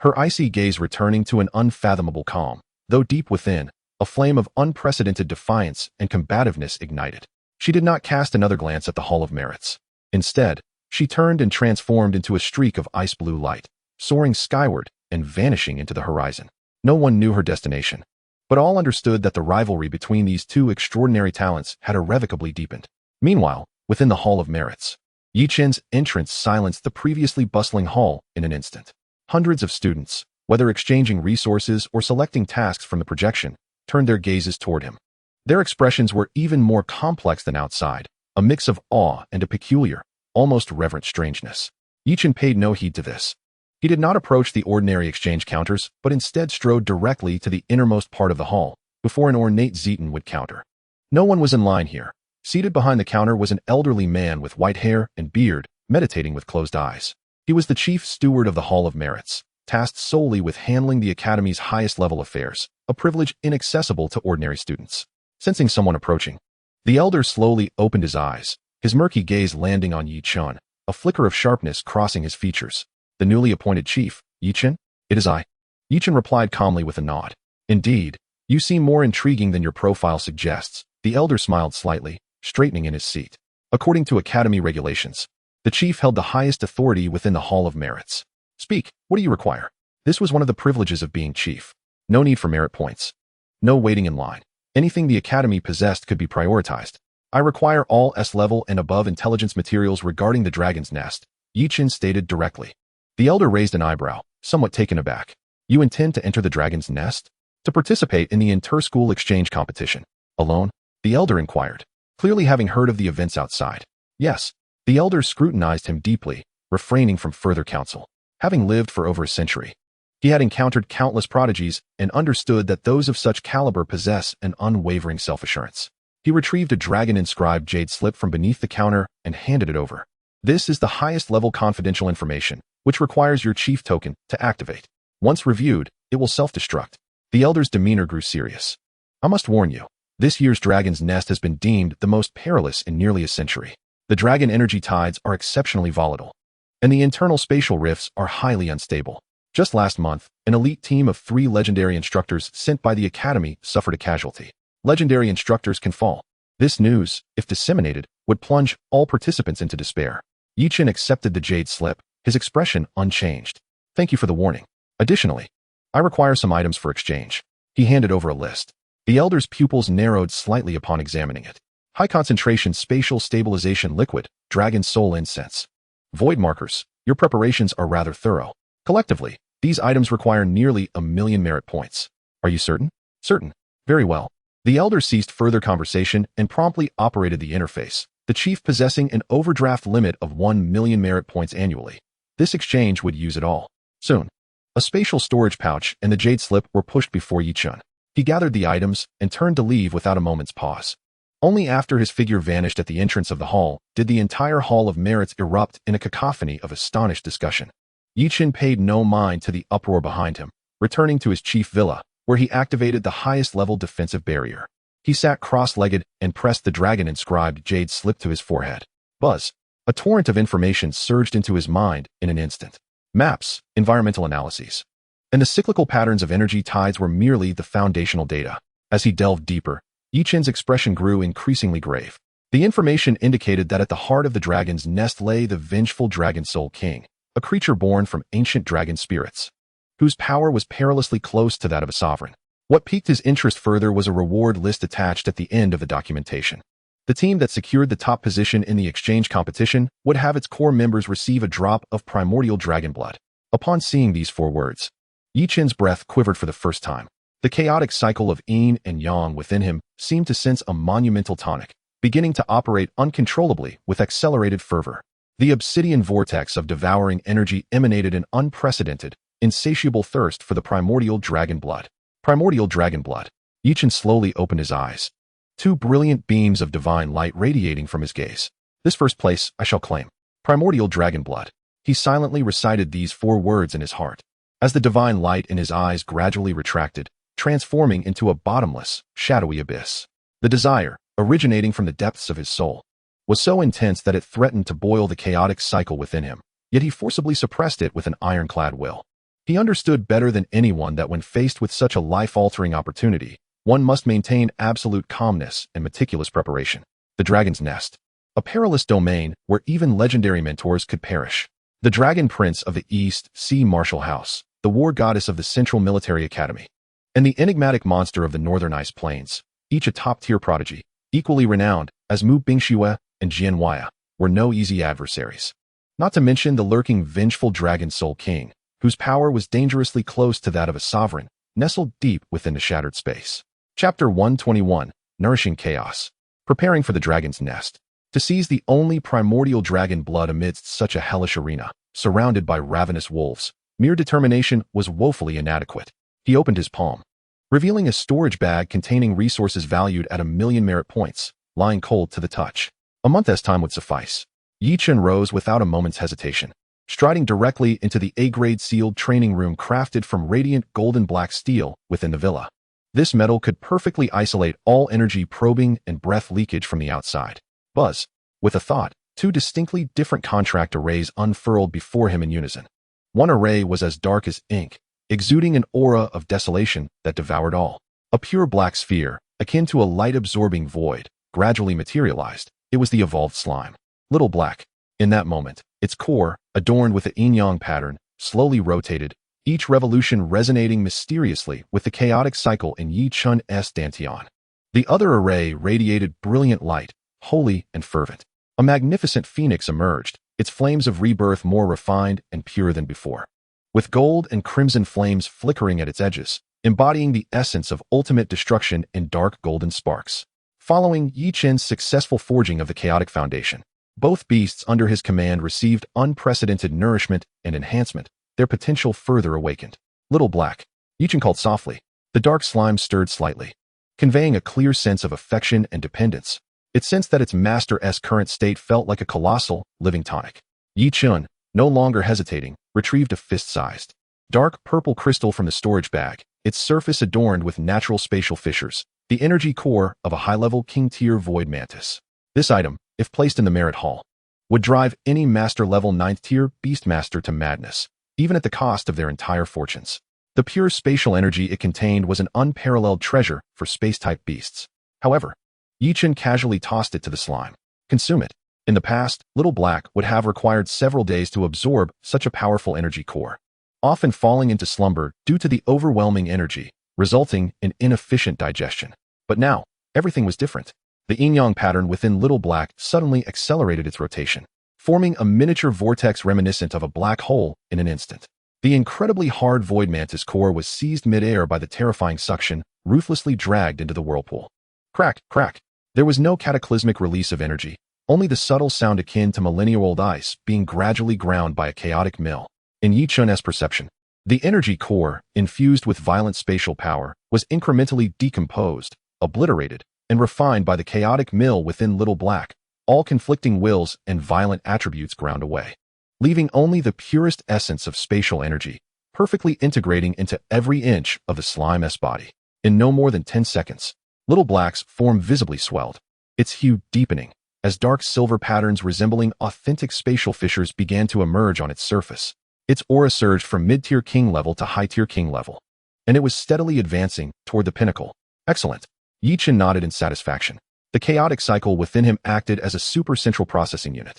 Speaker 1: Her icy gaze returning to an unfathomable calm, though deep within, a flame of unprecedented defiance and combativeness ignited. She did not cast another glance at the Hall of Merits. Instead, she turned and transformed into a streak of ice-blue light, soaring skyward and vanishing into the horizon. No one knew her destination, but all understood that the rivalry between these two extraordinary talents had irrevocably deepened. Meanwhile, within the Hall of Merits, Yi Qin's entrance silenced the previously bustling hall in an instant. Hundreds of students, whether exchanging resources or selecting tasks from the projection, turned their gazes toward him. Their expressions were even more complex than outside, a mix of awe and a peculiar, almost reverent strangeness. Yi Qin paid no heed to this. He did not approach the ordinary exchange counters, but instead strode directly to the innermost part of the hall, before an ornate Zeton would counter. No one was in line here. Seated behind the counter was an elderly man with white hair and beard, meditating with closed eyes. He was the chief steward of the Hall of Merits, tasked solely with handling the Academy's highest-level affairs, a privilege inaccessible to ordinary students. Sensing someone approaching, the elder slowly opened his eyes, his murky gaze landing on Yi Qin, a flicker of sharpness crossing his features. The newly appointed chief, Yi Qin? It is I. Yi Qin replied calmly with a nod. Indeed, you seem more intriguing than your profile suggests. The elder smiled slightly, straightening in his seat. According to Academy regulations, the chief held the highest authority within the Hall of Merits. Speak, what do you require? This was one of the privileges of being chief. No need for merit points. No waiting in line. Anything the Academy possessed could be prioritized. I require all S-level and above intelligence materials regarding the Dragon's Nest, Yi Qin stated directly. The elder raised an eyebrow, somewhat taken aback. You intend to enter the Dragon's Nest? To participate in the inter-school exchange competition? Alone? The elder inquired, clearly having heard of the events outside. Yes. The elder scrutinized him deeply, refraining from further counsel. Having lived for over a century, he had encountered countless prodigies and understood that those of such caliber possess an unwavering self-assurance. He retrieved a dragon-inscribed jade slip from beneath the counter and handed it over. This is the highest-level confidential information, which requires your chief token to activate. Once reviewed, it will self-destruct. The elder's demeanor grew serious. I must warn you, this year's Dragon's Nest has been deemed the most perilous in nearly a century. The dragon energy tides are exceptionally volatile, and the internal spatial rifts are highly unstable. Just last month, an elite team of 3 legendary instructors sent by the Academy suffered a casualty. Legendary instructors can fall. This news, if disseminated, would plunge all participants into despair. Yi Qin accepted the jade slip, his expression unchanged. Thank you for the warning. Additionally, I require some items for exchange. He handed over a list. The elder's pupils narrowed slightly upon examining it. High-concentration spatial stabilization liquid, dragon soul incense. Void markers, your preparations are rather thorough. Collectively, these items require nearly 1,000,000 merit points. Are you certain? Certain. Very well. The elder ceased further conversation and promptly operated the interface, the chief possessing an overdraft limit of 1,000,000 merit points annually. This exchange would use it all. Soon, a spatial storage pouch and the jade slip were pushed before Yi Qin. He gathered the items and turned to leave without a moment's pause. Only after his figure vanished at the entrance of the hall did the entire Hall of Merits erupt in a cacophony of astonished discussion. Yi Qin paid no mind to the uproar behind him, returning to his chief villa, where he activated the highest-level defensive barrier. He sat cross-legged and pressed the dragon-inscribed jade slip to his forehead. Buzz. A torrent of information surged into his mind in an instant. Maps, environmental analyses, and the cyclical patterns of energy tides were merely the foundational data. As he delved deeper, Yichen's expression grew increasingly grave. The information indicated that at the heart of the dragon's nest lay the vengeful Dragon Soul King, a creature born from ancient dragon spirits, whose power was perilously close to that of a sovereign. What piqued his interest further was a reward list attached at the end of the documentation. The team that secured the top position in the exchange competition would have its core members receive a drop of primordial dragon blood. Upon seeing these 4 words, Yichen's breath quivered for the first time. The chaotic cycle of yin and yang within him seemed to sense a monumental tonic, beginning to operate uncontrollably with accelerated fervor. The obsidian vortex of devouring energy emanated an unprecedented, insatiable thirst for the primordial dragon blood. Primordial dragon blood. Yichen slowly opened his eyes. 2 brilliant beams of divine light radiating from his gaze. This first place I shall claim. Primordial dragon blood. He silently recited these 4 words in his heart. As the divine light in his eyes gradually retracted, transforming into a bottomless, shadowy abyss. The desire, originating from the depths of his soul, was so intense that it threatened to boil the chaotic cycle within him, yet he forcibly suppressed it with an ironclad will. He understood better than anyone that when faced with such a life-altering opportunity, one must maintain absolute calmness and meticulous preparation. The Dragon's Nest. A perilous domain where even legendary mentors could perish. The Dragon Prince of the East Sea Martial House, the war goddess of the Central Military Academy, and the enigmatic monster of the Northern Ice Plains, each a top-tier prodigy, equally renowned as Mu Bingxue and Jian Huaya, were no easy adversaries. Not to mention the lurking vengeful Dragon Soul King, whose power was dangerously close to that of a sovereign, nestled deep within the shattered space. Chapter 121, Nourishing Chaos. Preparing for the Dragon's Nest. To seize the only primordial dragon blood amidst such a hellish arena, surrounded by ravenous wolves, mere determination was woefully inadequate. He opened his palm, revealing a storage bag containing resources valued at 1,000,000 merit points, lying cold to the touch. A month's time would suffice. Yichen rose without a moment's hesitation, striding directly into the A-grade sealed training room crafted from radiant golden black steel within the villa. This metal could perfectly isolate all energy probing and breath leakage from the outside. Buzz. With a thought, 2 distinctly different contract arrays unfurled before him in unison. One array was as dark as ink, exuding an aura of desolation that devoured all. A pure black sphere, akin to a light-absorbing void, gradually materialized. It was the evolved slime. Little Black. In that moment, its core, adorned with a yin-yang pattern, slowly rotated, each revolution resonating mysteriously with the chaotic cycle in Yichen's dantian. The other array radiated brilliant light, holy and fervent. A magnificent phoenix emerged, its flames of rebirth more refined and pure than before. With gold and crimson flames flickering at its edges, embodying the essence of ultimate destruction in dark golden sparks. Following Yichen's successful forging of the chaotic foundation, both beasts under his command received unprecedented nourishment and enhancement, their potential further awakened. Little Black. Yichen called softly. The dark slime stirred slightly, conveying a clear sense of affection and dependence. It sensed that its master's current state felt like a colossal, living tonic. Yichen, no longer hesitating, retrieved a fist-sized, dark purple crystal from the storage bag, its surface adorned with natural spatial fissures, the energy core of a high-level king-tier void mantis. This item, if placed in the merit hall, would drive any master-level 9th-tier beastmaster to madness, even at the cost of their entire fortunes. The pure spatial energy it contained was an unparalleled treasure for space-type beasts. However, Yichen casually tossed it to the slime. Consume it. In the past, Little Black would have required several days to absorb such a powerful energy core, often falling into slumber due to the overwhelming energy, resulting in inefficient digestion. But now, everything was different. The yin-yang pattern within Little Black suddenly accelerated its rotation, forming a miniature vortex reminiscent of a black hole in an instant. The incredibly hard void mantis core was seized mid-air by the terrifying suction, ruthlessly dragged into the whirlpool. Crack, crack. There was no cataclysmic release of energy, only the subtle sound akin to millennial-old ice being gradually ground by a chaotic mill. In Yichen's perception, the energy core, infused with violent spatial power, was incrementally decomposed, obliterated, and refined by the chaotic mill within Little Black, all conflicting wills and violent attributes ground away, leaving only the purest essence of spatial energy, perfectly integrating into every inch of the slime's body. In no more than 10 seconds, Little Black's form visibly swelled, its hue deepening, as dark silver patterns resembling authentic spatial fissures began to emerge on its surface. Its aura surged from mid-tier king level to high-tier king level, and it was steadily advancing toward the pinnacle. Excellent. Yichen nodded in satisfaction. The chaotic cycle within him acted as a super central processing unit,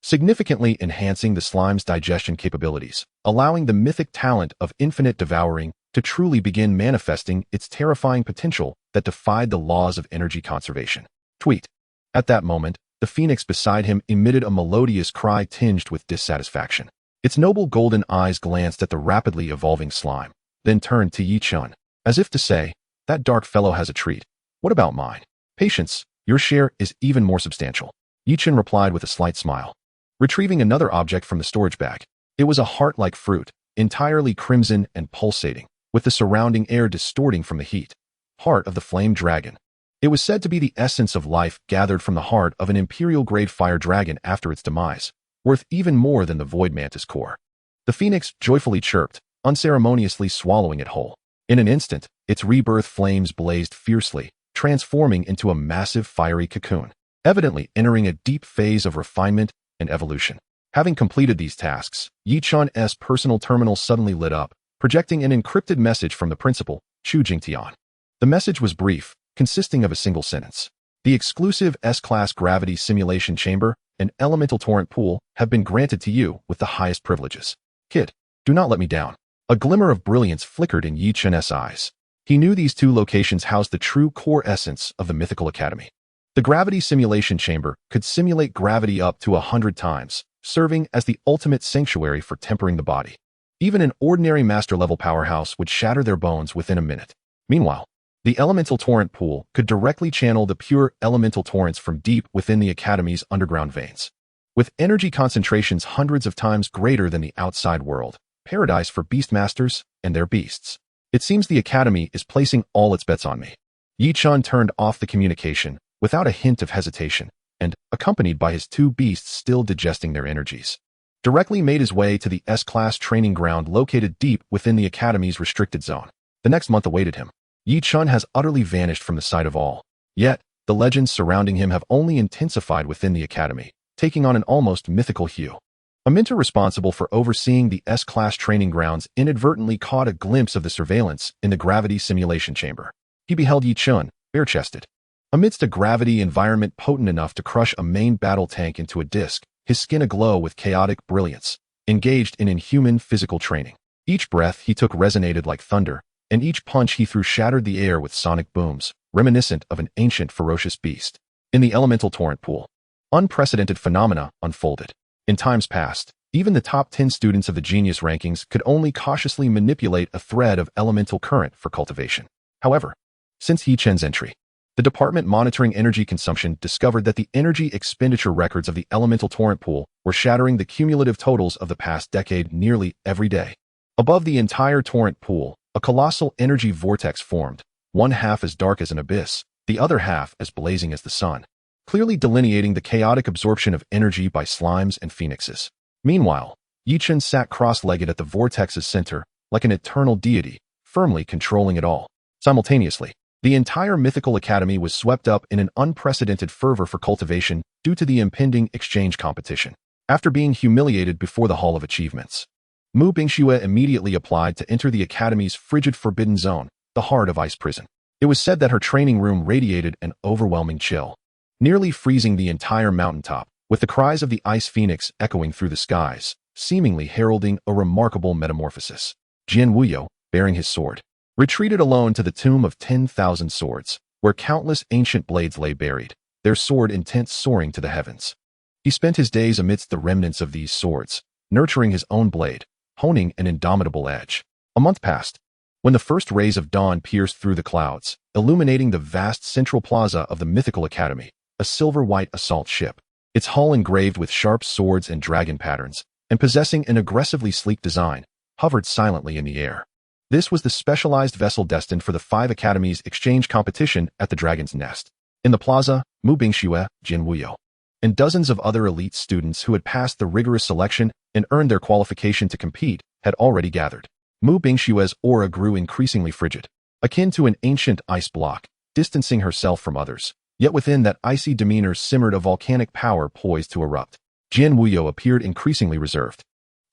Speaker 1: significantly enhancing the slime's digestion capabilities, allowing the mythic talent of infinite devouring to truly begin manifesting its terrifying potential that defied the laws of energy conservation. Tweet. At that moment, the phoenix beside him emitted a melodious cry tinged with dissatisfaction. Its noble golden eyes glanced at the rapidly evolving slime, then turned to Yichen, as if to say, that dark fellow has a treat. What about mine? Patience, your share is even more substantial. Yichen replied with a slight smile. Retrieving another object from the storage bag, it was a heart-like fruit, entirely crimson and pulsating, with the surrounding air distorting from the heat. Heart of the flame dragon. It was said to be the essence of life gathered from the heart of an imperial-grade fire dragon after its demise, worth even more than the void mantis core. The phoenix joyfully chirped, unceremoniously swallowing it whole. In an instant, its rebirth flames blazed fiercely, transforming into a massive fiery cocoon, evidently entering a deep phase of refinement and evolution. Having completed these tasks, Yichen's personal terminal suddenly lit up, projecting an encrypted message from the principal, Chu Jingtian. The message was brief, consisting of a single sentence. The exclusive S-Class gravity simulation chamber and elemental torrent pool have been granted to you with the highest privileges. Kid, do not let me down. A glimmer of brilliance flickered in Yichen's eyes. He knew these two locations housed the true core essence of the Mythical Academy. The gravity simulation chamber could simulate gravity up to 100 times, serving as the ultimate sanctuary for tempering the body. Even an ordinary master-level powerhouse would shatter their bones within a minute. Meanwhile, the elemental torrent pool could directly channel the pure elemental torrents from deep within the Academy's underground veins. With energy concentrations hundreds of times greater than the outside world, paradise for beastmasters and their beasts. It seems the Academy is placing all its bets on me. Yichen turned off the communication, without a hint of hesitation, and, accompanied by his two beasts still digesting their energies, directly made his way to the S-Class training ground located deep within the Academy's restricted zone. The next month awaited him. Yichen has utterly vanished from the sight of all. Yet, the legends surrounding him have only intensified within the Academy, taking on an almost mythical hue. A mentor responsible for overseeing the S-Class training grounds inadvertently caught a glimpse of the surveillance in the gravity simulation chamber. He beheld Yichen, bare-chested, amidst a gravity environment potent enough to crush a main battle tank into a disk, his skin aglow with chaotic brilliance, engaged in inhuman physical training. Each breath he took resonated like thunder, and each punch he threw shattered the air with sonic booms, reminiscent of an ancient ferocious beast. In the elemental torrent pool, unprecedented phenomena unfolded. In times past, even the top 10 students of the genius rankings could only cautiously manipulate a thread of elemental current for cultivation. However, since Yichen's entry, the department monitoring energy consumption discovered that the energy expenditure records of the elemental torrent pool were shattering the cumulative totals of the past decade nearly every day. Above the entire torrent pool, a colossal energy vortex formed, one half as dark as an abyss, the other half as blazing as the sun, clearly delineating the chaotic absorption of energy by slimes and phoenixes. Meanwhile, Yichen sat cross-legged at the vortex's center, like an eternal deity, firmly controlling it all. Simultaneously, the entire Mythical Academy was swept up in an unprecedented fervor for cultivation due to the impending exchange competition. After being humiliated before the Hall of Achievements, Mu Bingxue immediately applied to enter the Academy's frigid forbidden zone, the heart of Ice Prison. It was said that her training room radiated an overwhelming chill, nearly freezing the entire mountaintop, with the cries of the Ice Phoenix echoing through the skies, seemingly heralding a remarkable metamorphosis. Jian Wuyo, bearing his sword, retreated alone to the tomb of 10,000 swords, where countless ancient blades lay buried, their sword intent soaring to the heavens. He spent his days amidst the remnants of these swords, nurturing his own blade, honing an indomitable edge. A month passed, when the first rays of dawn pierced through the clouds, illuminating the vast central plaza of the Mythical Academy, a silver-white assault ship, its hull engraved with sharp swords and dragon patterns, and possessing an aggressively sleek design, hovered silently in the air. This was the specialized vessel destined for the 5 Academies exchange competition at the Dragon's Nest. In the plaza, Mu Bingxue, Jin Wuyo, and dozens of other elite students who had passed the rigorous selection and earned their qualification to compete had already gathered. Mu Bingxue's aura grew increasingly frigid, akin to an ancient ice block, distancing herself from others. Yet within that icy demeanor simmered a volcanic power poised to erupt. Jian Wuyo appeared increasingly reserved,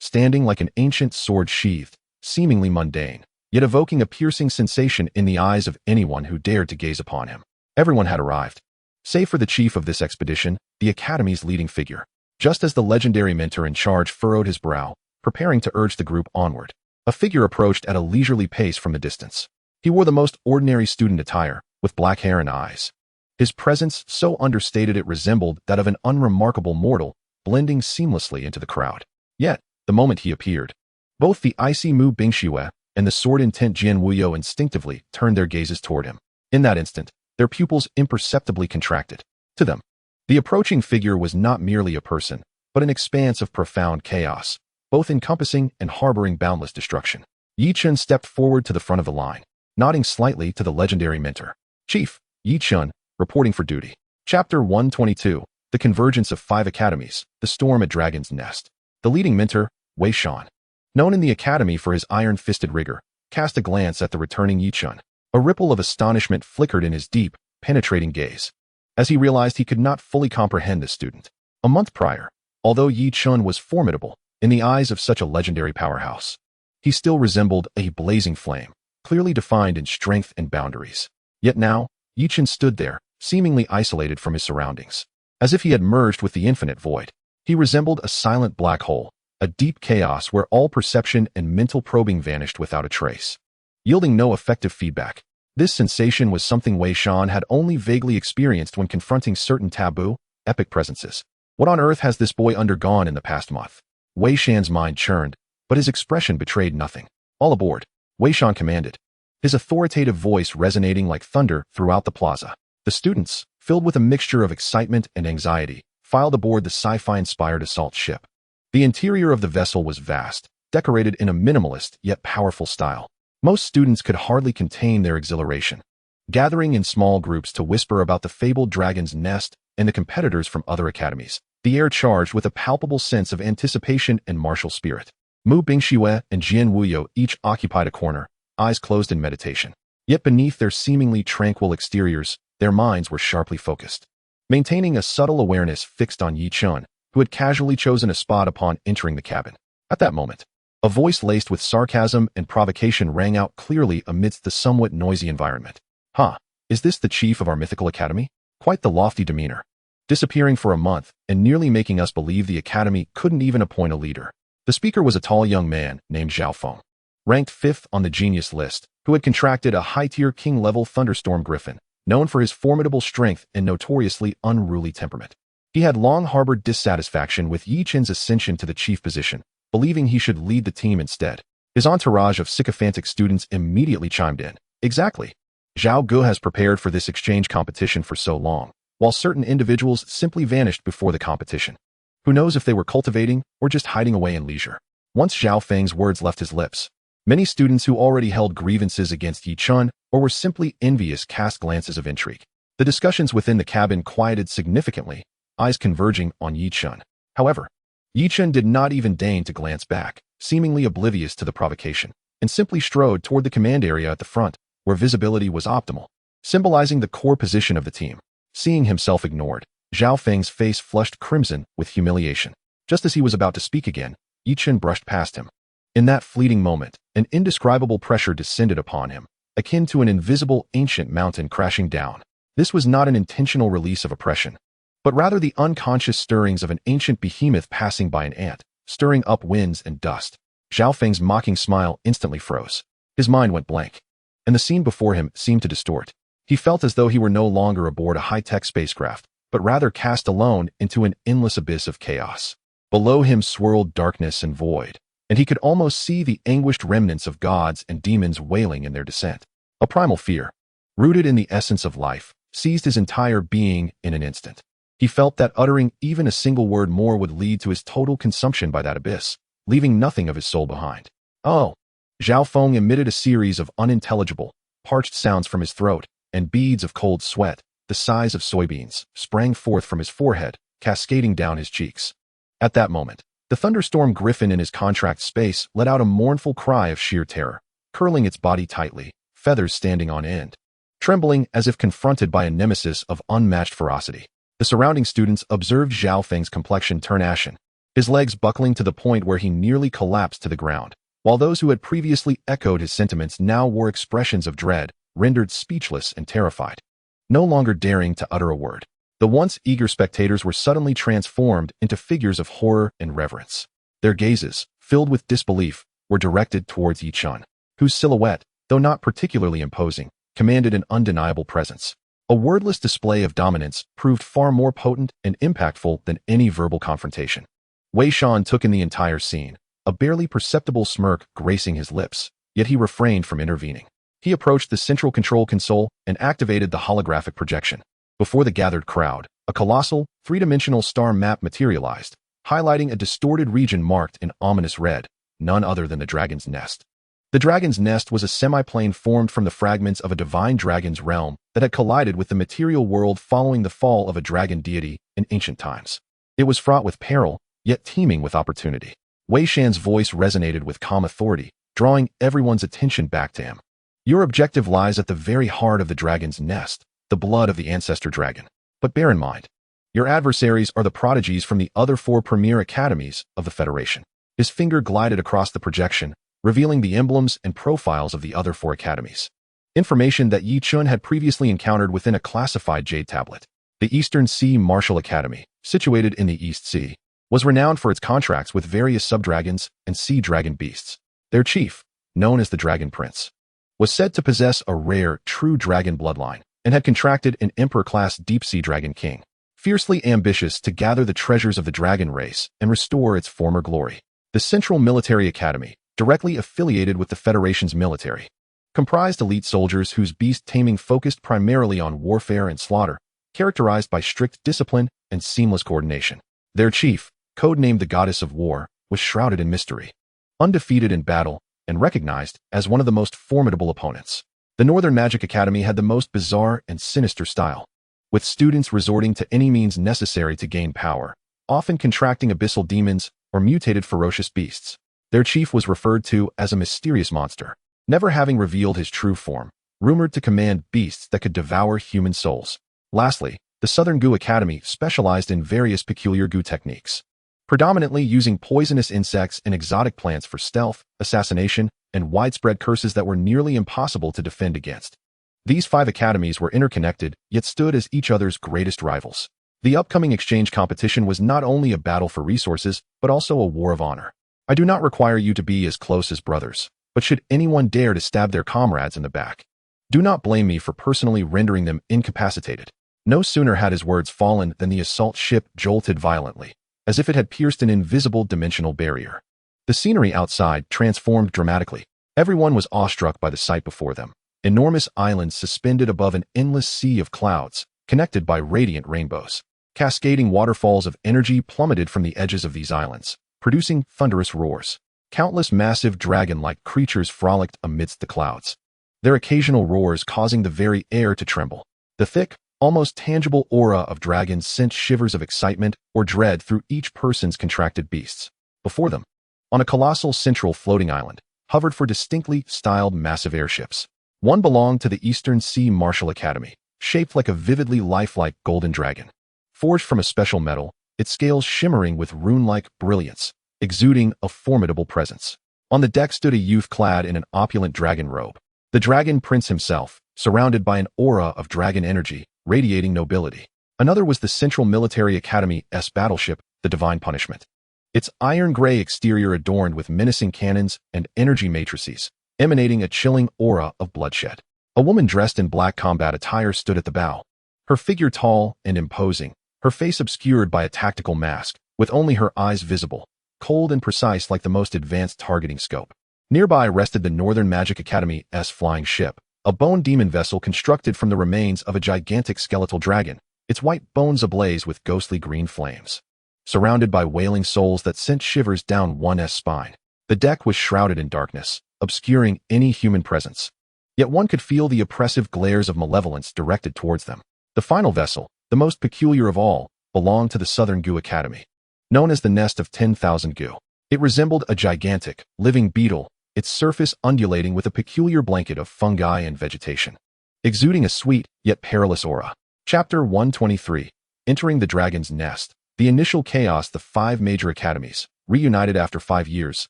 Speaker 1: standing like an ancient sword sheathed, seemingly mundane, yet evoking a piercing sensation in the eyes of anyone who dared to gaze upon him. Everyone had arrived, save for the chief of this expedition, the Academy's leading figure. Just as the legendary mentor in charge furrowed his brow, preparing to urge the group onward, a figure approached at a leisurely pace from the distance. He wore the most ordinary student attire, with black hair and eyes. His presence so understated it resembled that of an unremarkable mortal, blending seamlessly into the crowd. Yet, the moment he appeared, both the icy Mu Bingxue and the sword-intent Jian Wuyo instinctively turned their gazes toward him. In that instant, their pupils imperceptibly contracted. To them, the approaching figure was not merely a person, but an expanse of profound chaos, both encompassing and harboring boundless destruction. Yi Chun stepped forward to the front of the line, nodding slightly to the legendary mentor. Chief, Yi Chun, reporting for duty. Chapter 122, The Convergence of Five Academies, The Storm at Dragon's Nest. The leading mentor, Wei Shan, known in the academy for his iron-fisted rigor, cast a glance at the returning Yi Chun. A ripple of astonishment flickered in his deep, penetrating gaze, as he realized he could not fully comprehend this student. A month prior, although Yi Chun was formidable in the eyes of such a legendary powerhouse, he still resembled a blazing flame, clearly defined in strength and boundaries. Yet now, Yi Chun stood there, seemingly isolated from his surroundings, as if he had merged with the infinite void. He resembled a silent black hole, a deep chaos where all perception and mental probing vanished without a trace, yielding no effective feedback. This sensation was something Wei Shan had only vaguely experienced when confronting certain taboo, epic presences. What on earth has this boy undergone in the past month? Wei Shan's mind churned, but his expression betrayed nothing. All aboard, Wei Shan commanded, his authoritative voice resonating like thunder throughout the plaza. The students, filled with a mixture of excitement and anxiety, filed aboard the sci-fi-inspired assault ship. The interior of the vessel was vast, decorated in a minimalist yet powerful style. Most students could hardly contain their exhilaration, gathering in small groups to whisper about the fabled dragon's nest and the competitors from other academies, the air charged with a palpable sense of anticipation and martial spirit. Mu Bingxue and Jian Wuyo each occupied a corner, eyes closed in meditation. Yet beneath their seemingly tranquil exteriors, their minds were sharply focused, maintaining a subtle awareness fixed on Yi Chun, who had casually chosen a spot upon entering the cabin. At that moment, a voice laced with sarcasm and provocation rang out clearly amidst the somewhat noisy environment. "Huh, is this the chief of our mythical academy? Quite the lofty demeanor. Disappearing for a month and nearly making us believe the academy couldn't even appoint a leader." The speaker was a tall young man named Zhao Feng, ranked 5th on the genius list, who had contracted a high-tier king-level thunderstorm griffin, known for his formidable strength and notoriously unruly temperament. He had long harbored dissatisfaction with Yi Chun's ascension to the chief position, believing he should lead the team instead. His entourage of sycophantic students immediately chimed in. "Exactly. Zhao Gu has prepared for this exchange competition for so long, while certain individuals simply vanished before the competition. Who knows if they were cultivating or just hiding away in leisure." Once Zhao Feng's words left his lips, many students who already held grievances against Yi Chun or were simply envious cast glances of intrigue. The discussions within the cabin quieted significantly, eyes converging on Yi Chun. However, Yi Chun did not even deign to glance back, seemingly oblivious to the provocation, and simply strode toward the command area at the front, where visibility was optimal, symbolizing the core position of the team. Seeing himself ignored, Zhao Feng's face flushed crimson with humiliation. Just as he was about to speak again, Yi Chun brushed past him. In that fleeting moment, an indescribable pressure descended upon him, akin to an invisible ancient mountain crashing down. This was not an intentional release of oppression, but rather the unconscious stirrings of an ancient behemoth passing by an ant, stirring up winds and dust. Zhao Feng's mocking smile instantly froze. His mind went blank, and the scene before him seemed to distort. He felt as though he were no longer aboard a high-tech spacecraft, but rather cast alone into an endless abyss of chaos. Below him swirled darkness and void, and he could almost see the anguished remnants of gods and demons wailing in their descent. A primal fear, rooted in the essence of life, seized his entire being in an instant. He felt that uttering even a single word more would lead to his total consumption by that abyss, leaving nothing of his soul behind. "Oh!" Zhao Feng emitted a series of unintelligible, parched sounds from his throat, and beads of cold sweat, the size of soybeans, sprang forth from his forehead, cascading down his cheeks. At that moment, the thunderstorm griffin in his contract space let out a mournful cry of sheer terror, curling its body tightly, feathers standing on end. trembling as if confronted by a nemesis of unmatched ferocity. The surrounding students observed Zhao Feng's complexion turn ashen, his legs buckling to the point where he nearly collapsed to the ground, while those who had previously echoed his sentiments now wore expressions of dread, rendered speechless and terrified, no longer daring to utter a word. The once eager spectators were suddenly transformed into figures of horror and reverence. Their gazes, filled with disbelief, were directed towards Yi Chun, whose silhouette, though not particularly imposing, commanded an undeniable presence. A wordless display of dominance proved far more potent and impactful than any verbal confrontation. Wei Shan took in the entire scene, a barely perceptible smirk gracing his lips, yet he refrained from intervening. He approached the central control console and activated the holographic projection. Before the gathered crowd, a colossal, three-dimensional star map materialized, highlighting a distorted region marked in ominous red, none other than the Dragon's Nest. The Dragon's Nest was a semi-plane formed from the fragments of a divine dragon's realm that had collided with the material world following the fall of a dragon deity in ancient times. It was fraught with peril, yet teeming with opportunity. Wei Shan's voice resonated with calm authority, drawing everyone's attention back to him. Your objective lies at the very heart of the Dragon's Nest, the blood of the ancestor dragon. But bear in mind, your adversaries are the prodigies from the other 4 premier academies of the Federation. His finger glided across the projection, revealing the emblems and profiles of the other 4 academies. Information that Yi Chun had previously encountered within a classified jade tablet. The Eastern Sea Martial Academy, situated in the East Sea, was renowned for its contracts with various subdragons and sea dragon beasts. Their chief, known as the Dragon Prince, was said to possess a rare, true dragon bloodline, and had contracted an Emperor-class deep-sea dragon king, fiercely ambitious to gather the treasures of the dragon race and restore its former glory. The Central Military Academy, directly affiliated with the Federation's military, comprised elite soldiers whose beast taming focused primarily on warfare and slaughter, characterized by strict discipline and seamless coordination. Their chief, codenamed the Goddess of War, was shrouded in mystery, undefeated in battle, and recognized as one of the most formidable opponents. The Northern Magic Academy had the most bizarre and sinister style, with students resorting to any means necessary to gain power, often contracting abyssal demons or mutated ferocious beasts. Their chief was referred to as a mysterious monster, never having revealed his true form, rumored to command beasts that could devour human souls. Lastly, the Southern Gu Academy specialized in various peculiar Gu techniques, predominantly using poisonous insects and exotic plants for stealth, assassination, and widespread curses that were nearly impossible to defend against. These 5 academies were interconnected, yet stood as each other's greatest rivals. The upcoming exchange competition was not only a battle for resources, but also a war of honor. I do not require you to be as close as brothers, but should anyone dare to stab their comrades in the back, do not blame me for personally rendering them incapacitated. No sooner had his words fallen than the assault ship jolted violently, as if it had pierced an invisible dimensional barrier. The scenery outside transformed dramatically. Everyone was awestruck by the sight before them. Enormous islands suspended above an endless sea of clouds, connected by radiant rainbows. Cascading waterfalls of energy plummeted from the edges of these islands, producing thunderous roars. Countless massive dragon-like creatures frolicked amidst the clouds, their occasional roars causing the very air to tremble. The thick, almost tangible aura of dragons sent shivers of excitement or dread through each person's contracted beasts. Before them, on a colossal central floating island, hovered 4 distinctly styled massive airships. One belonged to the Eastern Sea Martial Academy, shaped like a vividly lifelike golden dragon. Forged from a special metal, its scales shimmering with rune-like brilliance, exuding a formidable presence. On the deck stood a youth clad in an opulent dragon robe. The Dragon Prince himself, surrounded by an aura of dragon energy, radiating nobility. Another was the Central Military Academy's battleship, the Divine Punishment. Its iron-gray exterior adorned with menacing cannons and energy matrices, emanating a chilling aura of bloodshed. A woman dressed in black combat attire stood at the bow, her figure tall and imposing, her face obscured by a tactical mask, with only her eyes visible, cold and precise like the most advanced targeting scope. Nearby rested the Northern Magic Academy's flying ship, a bone demon vessel constructed from the remains of a gigantic skeletal dragon, its white bones ablaze with ghostly green flames. Surrounded by wailing souls that sent shivers down one's spine, the deck was shrouded in darkness, obscuring any human presence. Yet one could feel the oppressive glares of malevolence directed towards them. The final vessel, the most peculiar of all, belonged to the Southern Gu Academy. Known as the Nest of 10,000 Gu, it resembled a gigantic, living beetle, its surface undulating with a peculiar blanket of fungi and vegetation. exuding a sweet yet perilous aura. Chapter 123. Entering the Dragon's Nest. The initial chaos, the 5 major academies, reunited after 5 years,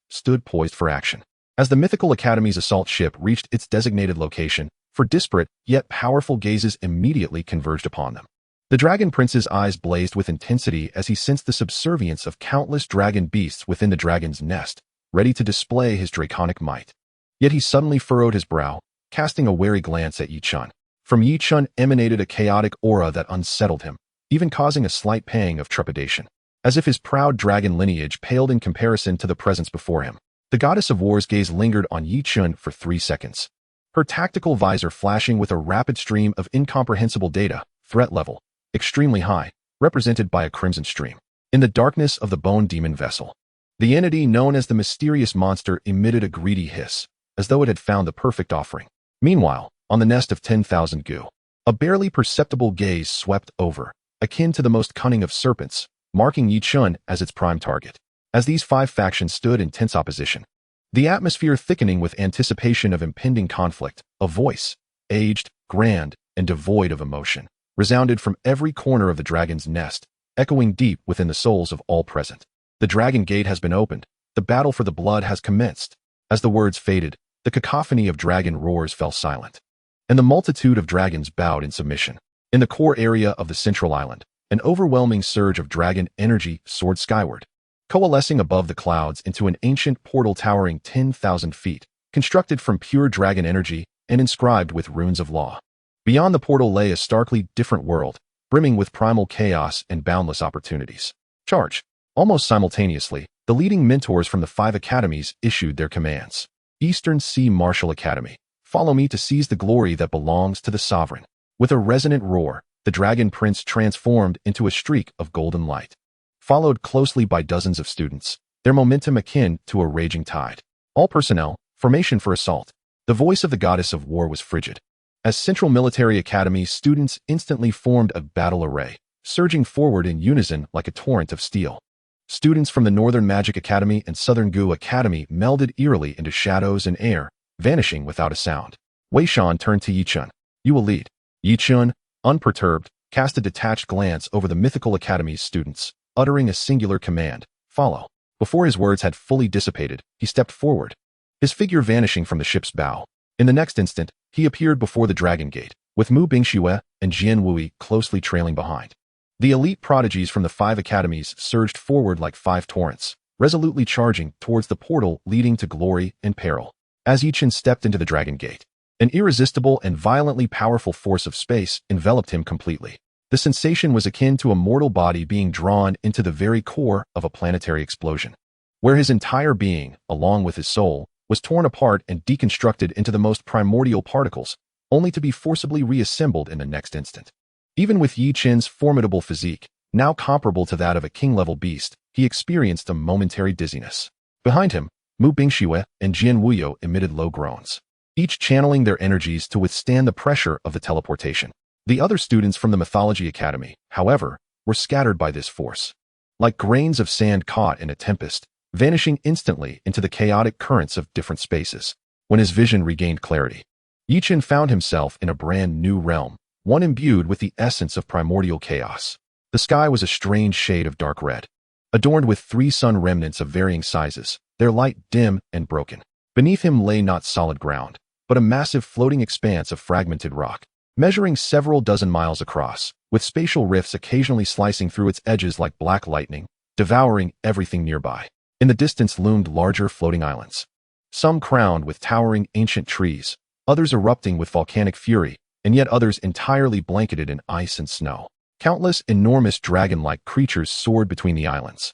Speaker 1: stood poised for action. As the mythical academy's assault ship reached its designated location, for disparate yet powerful gazes immediately converged upon them. The Dragon Prince's eyes blazed with intensity as he sensed the subservience of countless dragon beasts within the dragon's nest, ready to display his draconic might. Yet he suddenly furrowed his brow, casting a wary glance at Yi Chun. From Yi Chun emanated a chaotic aura that unsettled him, even causing a slight pang of trepidation, as if his proud dragon lineage paled in comparison to the presence before him. The goddess of war's gaze lingered on Yi Chun for 3 seconds, her tactical visor flashing with a rapid stream of incomprehensible data, threat level, extremely high, represented by a crimson stream. In the darkness of the bone demon vessel, the entity known as the mysterious monster emitted a greedy hiss, as though it had found the perfect offering. Meanwhile, on the nest of 10,000 goo, a barely perceptible gaze swept over, akin to the most cunning of serpents, marking Yi Chun as its prime target. As these 5 factions stood in tense opposition, the atmosphere thickening with anticipation of impending conflict, a voice, aged, grand, and devoid of emotion, resounded from every corner of the dragon's nest, echoing deep within the souls of all present. The dragon gate has been opened. The battle for the blood has commenced. As the words faded, the cacophony of dragon roars fell silent, and the multitude of dragons bowed in submission. In the core area of the central island, an overwhelming surge of dragon energy soared skyward, coalescing above the clouds into an ancient portal towering 10,000 feet, constructed from pure dragon energy and inscribed with runes of law. Beyond the portal lay a starkly different world, brimming with primal chaos and boundless opportunities. Charge! Almost simultaneously, the leading mentors from the 5 academies issued their commands. Eastern Sea Martial Academy, follow me to seize the glory that belongs to the sovereign. With a resonant roar, the Dragon Prince transformed into a streak of golden light, followed closely by dozens of students, their momentum akin to a raging tide. All personnel, formation for assault. The voice of the goddess of war was frigid. As Central Military Academy, students instantly formed a battle array, surging forward in unison like a torrent of steel. Students from the Northern Magic Academy and Southern Gu Academy melded eerily into shadows and air, vanishing without a sound. Wei Shan turned to Yi Chun. You will lead. Yi Chun, unperturbed, cast a detached glance over the Mythical Academy's students, uttering a singular command, follow. Before his words had fully dissipated, he stepped forward, his figure vanishing from the ship's bow. In the next instant, he appeared before the Dragon Gate, with Mu Bingxue and Jian Wui closely trailing behind. The elite prodigies from the 5 academies surged forward like 5 torrents, resolutely charging towards the portal leading to glory and peril. As Yi Chun stepped into the Dragon Gate, an irresistible and violently powerful force of space enveloped him completely. The sensation was akin to a mortal body being drawn into the very core of a planetary explosion, where his entire being, along with his soul, was torn apart and deconstructed into the most primordial particles, only to be forcibly reassembled in the next instant. Even with Yi Chun's formidable physique, now comparable to that of a king-level beast, he experienced a momentary dizziness. Behind him, Mu Bingxue and Jian Wuyo emitted low groans, each channeling their energies to withstand the pressure of the teleportation. The other students from the Mythology Academy, however, were scattered by this force, like grains of sand caught in a tempest, vanishing instantly into the chaotic currents of different spaces. When his vision regained clarity, Yi Chun found himself in a brand new realm, one imbued with the essence of primordial chaos. The sky was a strange shade of dark red, adorned with 3 sun remnants of varying sizes, their light dim and broken. Beneath him lay not solid ground, but a massive floating expanse of fragmented rock, measuring several dozen miles across, with spatial rifts occasionally slicing through its edges like black lightning, devouring everything nearby. In the distance loomed larger floating islands, some crowned with towering ancient trees, others erupting with volcanic fury, and yet others entirely blanketed in ice and snow. Countless enormous dragon-like creatures soared between the islands,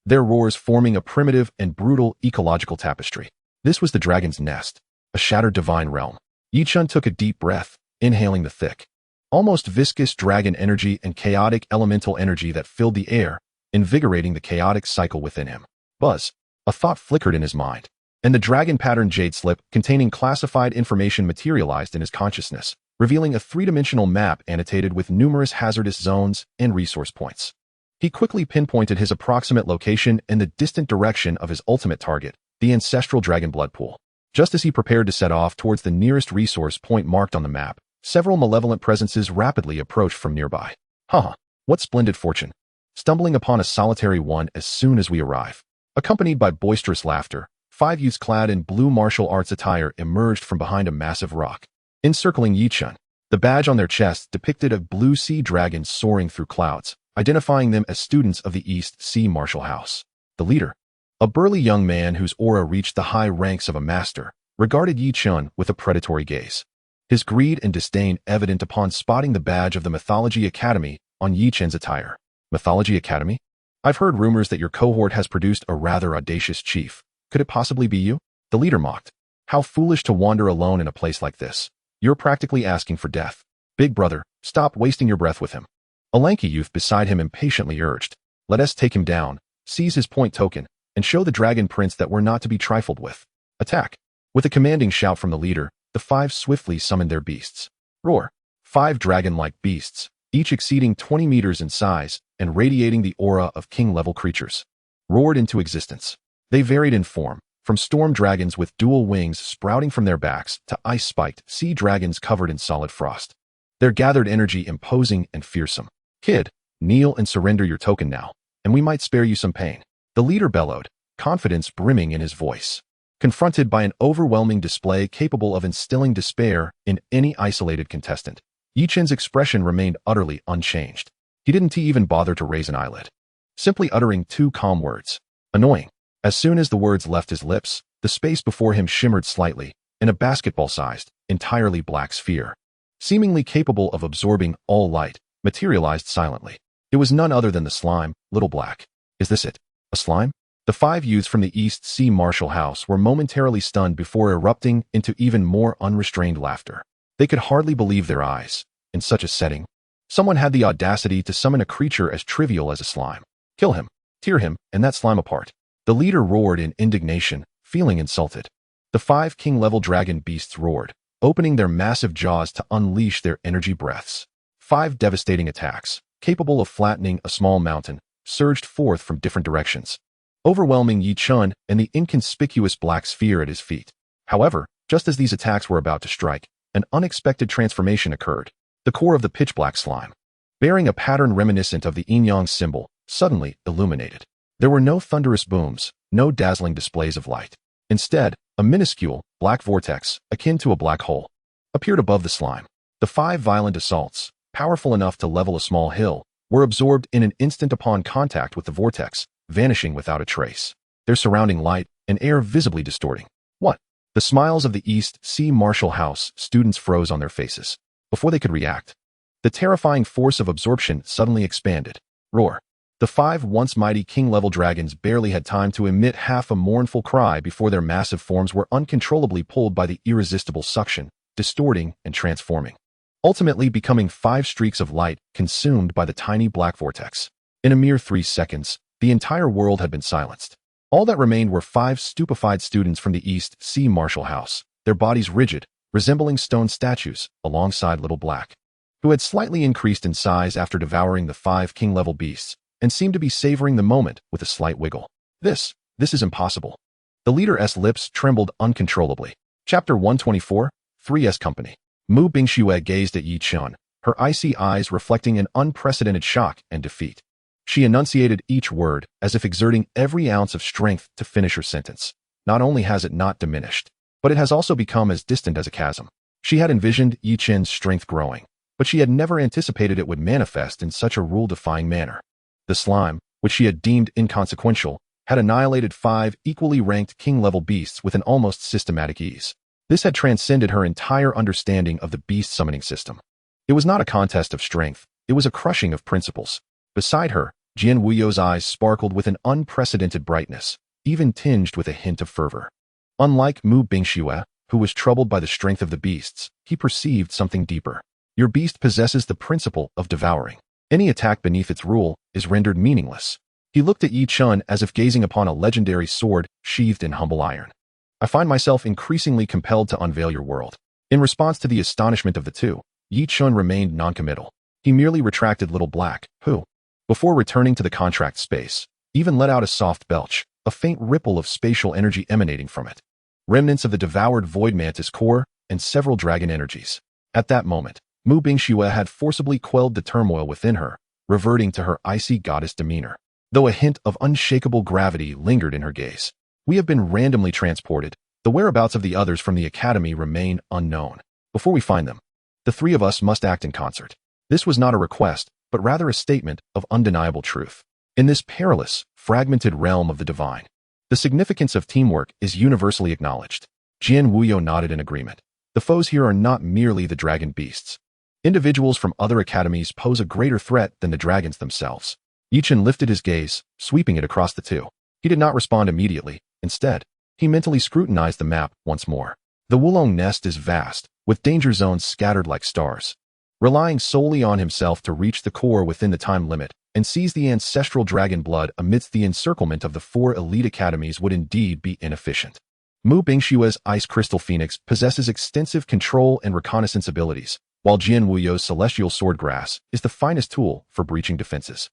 Speaker 1: their roars forming a primitive and brutal ecological tapestry. This was the dragon's nest, a shattered divine realm. Yi Chun took a deep breath, inhaling the thick, almost viscous dragon energy and chaotic elemental energy that filled the air, invigorating the chaotic cycle within him. Buzz! A thought flickered in his mind, and the dragon-patterned jade slip containing classified information materialized in his consciousness, revealing a 3-dimensional map annotated with numerous hazardous zones and resource points. He quickly pinpointed his approximate location and the distant direction of his ultimate target, the ancestral dragon blood pool. Just as he prepared to set off towards the nearest resource point marked on the map, Several malevolent presences rapidly approached from nearby. Haha, what splendid fortune. Stumbling upon a solitary one as soon as we arrive. Accompanied by boisterous laughter, 5 youths clad in blue martial arts attire emerged from behind a massive rock, encircling Yichun. The badge on their chests depicted a blue sea dragon soaring through clouds, identifying them as students of the East Sea Martial House. The leader, a burly young man whose aura reached the high ranks of a master, regarded Yichun with a predatory gaze. His greed and disdain evident upon spotting the badge of the Mythology Academy on Yichun's attire. Mythology Academy? I've heard rumors that your cohort has produced a rather audacious chief. Could it possibly be you? The leader mocked. How foolish to wander alone in a place like this. You're practically asking for death. Big brother, stop wasting your breath with him. A lanky youth beside him impatiently urged. Let us take him down, seize his point token, and show the dragon prince that we're not to be trifled with. Attack. With a commanding shout from the leader, the 5 swiftly summoned their beasts. Roar. 5 dragon-like beasts, each exceeding 20 meters in size and radiating the aura of king-level creatures, roared into existence. They varied in form, from storm dragons with dual wings sprouting from their backs to ice-spiked sea dragons covered in solid frost. Their gathered energy imposing and fearsome. Kid, kneel and surrender your token now, and we might spare you some pain. The leader bellowed, confidence brimming in his voice. Confronted by an overwhelming display capable of instilling despair in any isolated contestant, Yichun's expression remained utterly unchanged. He didn't even bother to raise an eyelid, simply uttering 2 calm words. Annoying. As soon as the words left his lips, the space before him shimmered slightly, in a basketball-sized, entirely black sphere. Seemingly capable of absorbing all light, materialized silently. It was none other than the slime, Little Black. Is this it? A slime? The 5 youths from the East Sea Martial House were momentarily stunned before erupting into even more unrestrained laughter. They could hardly believe their eyes. In such a setting, someone had the audacity to summon a creature as trivial as a slime. Kill him, tear him, and that slime apart. The leader roared in indignation, feeling insulted. The 5 king-level dragon beasts roared, opening their massive jaws to unleash their energy breaths. 5 devastating attacks, capable of flattening a small mountain, surged forth from different directions, overwhelming Yichun and the inconspicuous black sphere at his feet. However, just as these attacks were about to strike, an unexpected transformation occurred. The core of the pitch-black slime, bearing a pattern reminiscent of the yin-yang symbol, suddenly illuminated. There were no thunderous booms, no dazzling displays of light. Instead, a minuscule, black vortex, akin to a black hole, appeared above the slime. The 5 violent assaults, powerful enough to level a small hill, were absorbed in an instant upon contact with the vortex, vanishing without a trace, their surrounding light and air visibly distorting. What? The smiles of the East Sea Martial House students froze on their faces. Before they could react, the terrifying force of absorption suddenly expanded. Roar. The 5 once mighty king-level dragons barely had time to emit half a mournful cry before their massive forms were uncontrollably pulled by the irresistible suction, distorting and transforming, ultimately becoming 5 streaks of light consumed by the tiny black vortex. In a mere 3 seconds, the entire world had been silenced. All that remained were 5 stupefied students from the East Sea Martial House, their bodies rigid, resembling stone statues, alongside Little Black, who had slightly increased in size after devouring the 5 king-level beasts, and seemed to be savoring the moment with a slight wiggle. This is impossible. The leader's lips trembled uncontrollably. Chapter 124, 3S Company. Mu Bingxue gazed at Yichun, her icy eyes reflecting an unprecedented shock and defeat. She enunciated each word as if exerting every ounce of strength to finish her sentence. Not only has it not diminished, but it has also become as distant as a chasm. She had envisioned Yichun's strength growing, but she had never anticipated it would manifest in such a rule-defying manner. The slime, which she had deemed inconsequential, had annihilated 5 equally ranked king-level beasts with an almost systematic ease. This had transcended her entire understanding of the beast summoning system. It was not a contest of strength, it was a crushing of principles. Beside her, Jian Wuyo's eyes sparkled with an unprecedented brightness, even tinged with a hint of fervor. Unlike Mu Bingxue, who was troubled by the strength of the beasts, he perceived something deeper. Your beast possesses the principle of devouring. Any attack beneath its rule is rendered meaningless. He looked at Yichun as if gazing upon a legendary sword sheathed in humble iron. I find myself increasingly compelled to unveil your world. In response to the astonishment of the two, Yichun remained noncommittal. He merely retracted Little Black, who, before returning to the contract space, even let out a soft belch, a faint ripple of spatial energy emanating from it. Remnants of the devoured void mantis core and several dragon energies. At that moment, Mu Bingxue had forcibly quelled the turmoil within her, reverting to her icy goddess demeanor. Though a hint of unshakable gravity lingered in her gaze. We have been randomly transported. The whereabouts of the others from the academy remain unknown. Before we find them, the three of us must act in concert. This was not a request, but rather a statement of undeniable truth. In this perilous, fragmented realm of the divine, the significance of teamwork is universally acknowledged. Jian Wuyo nodded in agreement. The foes here are not merely the dragon beasts. Individuals from other academies pose a greater threat than the dragons themselves. Yichen lifted his gaze, sweeping it across the two. He did not respond immediately. Instead, he mentally scrutinized the map once more. The Wulong nest is vast, with danger zones scattered like stars. Relying solely on himself to reach the core within the time limit and seize the ancestral dragon blood amidst the encirclement of the 4 elite academies would indeed be inefficient. Mu Bingshue's Ice Crystal Phoenix possesses extensive control and reconnaissance abilities, while Jian Wuyo's Celestial Swordgrass is the finest tool for breaching defenses.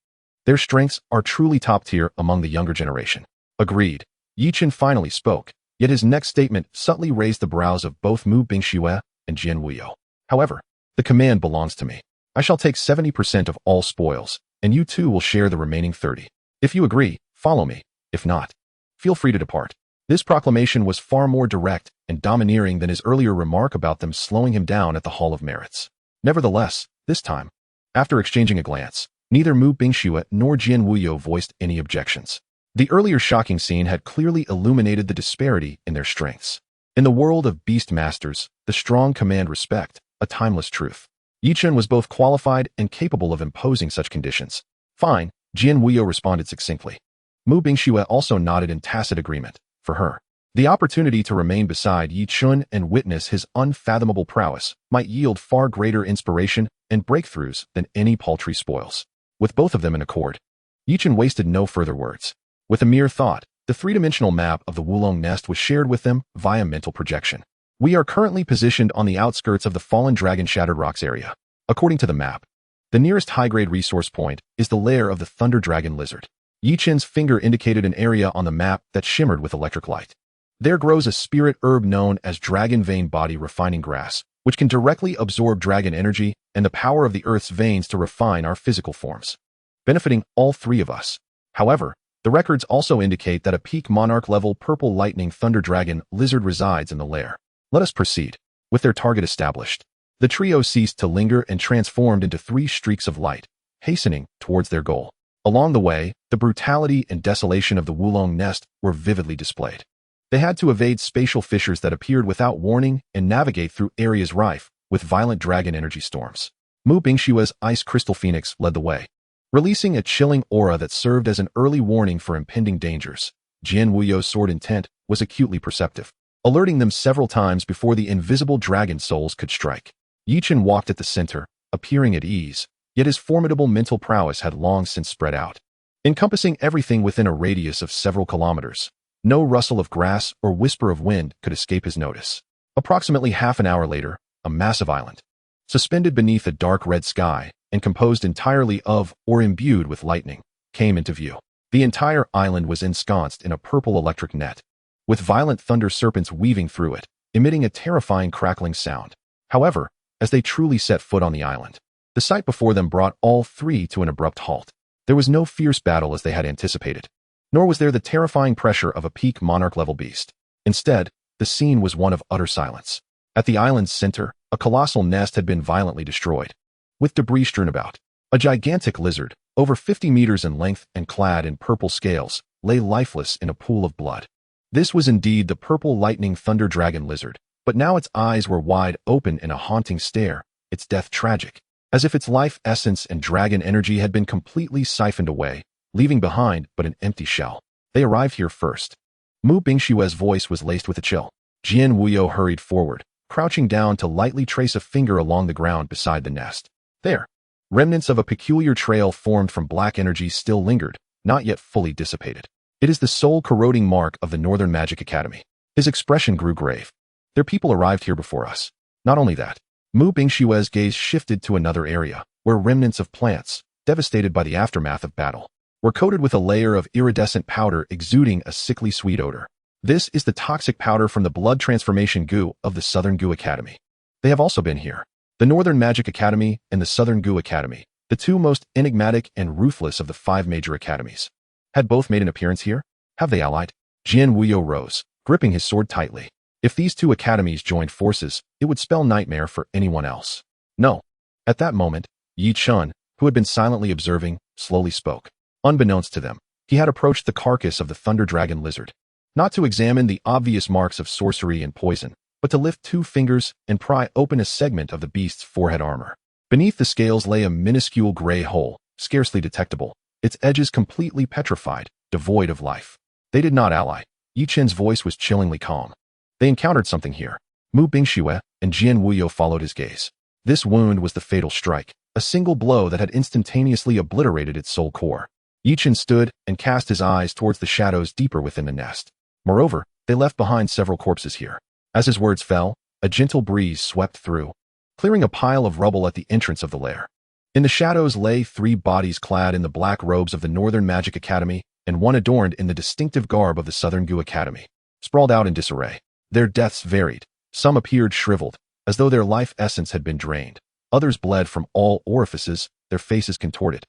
Speaker 1: Their strengths are truly top tier among the younger generation. Agreed. Yichen finally spoke, yet his next statement subtly raised the brows of both Mu Bingxue and Jian Wuyo. However, the command belongs to me. I shall take 70% of all spoils, and you two will share the remaining 30. If you agree, follow me. If not, feel free to depart. This proclamation was far more direct and domineering than his earlier remark about them slowing him down at the Hall of Merits. Nevertheless, this time, after exchanging a glance, neither Mu Bingxue nor Jian Wuyo voiced any objections. The earlier shocking scene had clearly illuminated the disparity in their strengths. In the world of beast masters, the strong command respect, a timeless truth. Yichen was both qualified and capable of imposing such conditions. Fine, Jian Wuyo responded succinctly. Mu Bingxue also nodded in tacit agreement. For her, the opportunity to remain beside Yi Chun and witness his unfathomable prowess might yield far greater inspiration and breakthroughs than any paltry spoils. With both of them in accord, Yi Chun wasted no further words. With a mere thought, the three-dimensional map of the Wulong nest was shared with them via mental projection. We are currently positioned on the outskirts of the Fallen Dragon Shattered Rocks area. According to the map, the nearest high-grade resource point is the lair of the Thunder Dragon Lizard. Yichen's finger indicated an area on the map that shimmered with electric light. There grows a spirit herb known as Dragon Vein Body Refining Grass, which can directly absorb dragon energy and the power of the Earth's veins to refine our physical forms, benefiting all three of us. However, the records also indicate that a peak monarch-level purple lightning thunder dragon lizard resides in the lair. Let us proceed. With their target established, the trio ceased to linger and transformed into 3 streaks of light, hastening towards their goal. Along the way, the brutality and desolation of the Wulong nest were vividly displayed. They had to evade spatial fissures that appeared without warning and navigate through areas rife with violent dragon energy storms. Mu Bingshue's Ice Crystal Phoenix led the way, releasing a chilling aura that served as an early warning for impending dangers. Jian Wuyo's sword intent was acutely perceptive, alerting them several times before the invisible dragon souls could strike. Yichen walked at the center, appearing at ease, yet his formidable mental prowess had long since spread out, encompassing everything within a radius of several kilometers. No rustle of grass or whisper of wind could escape his notice. Approximately half an hour later, a massive island, suspended beneath a dark red sky and composed entirely of or imbued with lightning, came into view. The entire island was ensconced in a purple electric net, with violent thunder serpents weaving through it, emitting a terrifying crackling sound. However, as they truly set foot on the island, the sight before them brought all three to an abrupt halt. There was no fierce battle as they had anticipated, nor was there the terrifying pressure of a peak monarch-level beast. Instead, the scene was one of utter silence. At the island's center, a colossal nest had been violently destroyed, with debris strewn about. A gigantic lizard, over 50 meters in length and clad in purple scales, lay lifeless in a pool of blood. This was indeed the purple lightning thunder dragon lizard, but now its eyes were wide open in a haunting stare, its death tragic, as if its life essence and dragon energy had been completely siphoned away, leaving behind but an empty shell. They arrived here first. Mu Bingshue's voice was laced with a chill. Jian Wuyo hurried forward, crouching down to lightly trace a finger along the ground beside the nest. There, remnants of a peculiar trail formed from black energy still lingered, not yet fully dissipated. It is the soul corroding mark of the Northern Magic Academy. His expression grew grave. Their people arrived here before us. Not only that, Mu Bingshue's gaze shifted to another area, where remnants of plants, devastated by the aftermath of battle, were coated with a layer of iridescent powder exuding a sickly sweet odor. This is the toxic powder from the blood transformation goo of the Southern Goo Academy. They have also been here. The Northern Magic Academy and the Southern Goo Academy, the two most enigmatic and ruthless of the 5 major academies, had both made an appearance here? Have they allied? Jian Wuyo rose, gripping his sword tightly. If these two academies joined forces, it would spell nightmare for anyone else. No. At that moment, Yi Chun, who had been silently observing, slowly spoke. Unbeknownst to them, he had approached the carcass of the Thunder Dragon lizard, not to examine the obvious marks of sorcery and poison, but to lift 2 fingers and pry open a segment of the beast's forehead armor. Beneath the scales lay a minuscule gray hole, scarcely detectable, its edges completely petrified, devoid of life. They did not ally. Yi Chen's voice was chillingly calm. They encountered something here. Mu Bingxue and Jian Wuyo followed his gaze. This wound was the fatal strike, a single blow that had instantaneously obliterated its soul core. Yi Chen stood and cast his eyes towards the shadows deeper within the nest. Moreover, they left behind several corpses here. As his words fell, a gentle breeze swept through, clearing a pile of rubble at the entrance of the lair. In the shadows lay 3 bodies clad in the black robes of the Northern Magic Academy and one adorned in the distinctive garb of the Southern Goo Academy, sprawled out in disarray. Their deaths varied. Some appeared shriveled, as though their life essence had been drained. Others bled from all orifices, their faces contorted,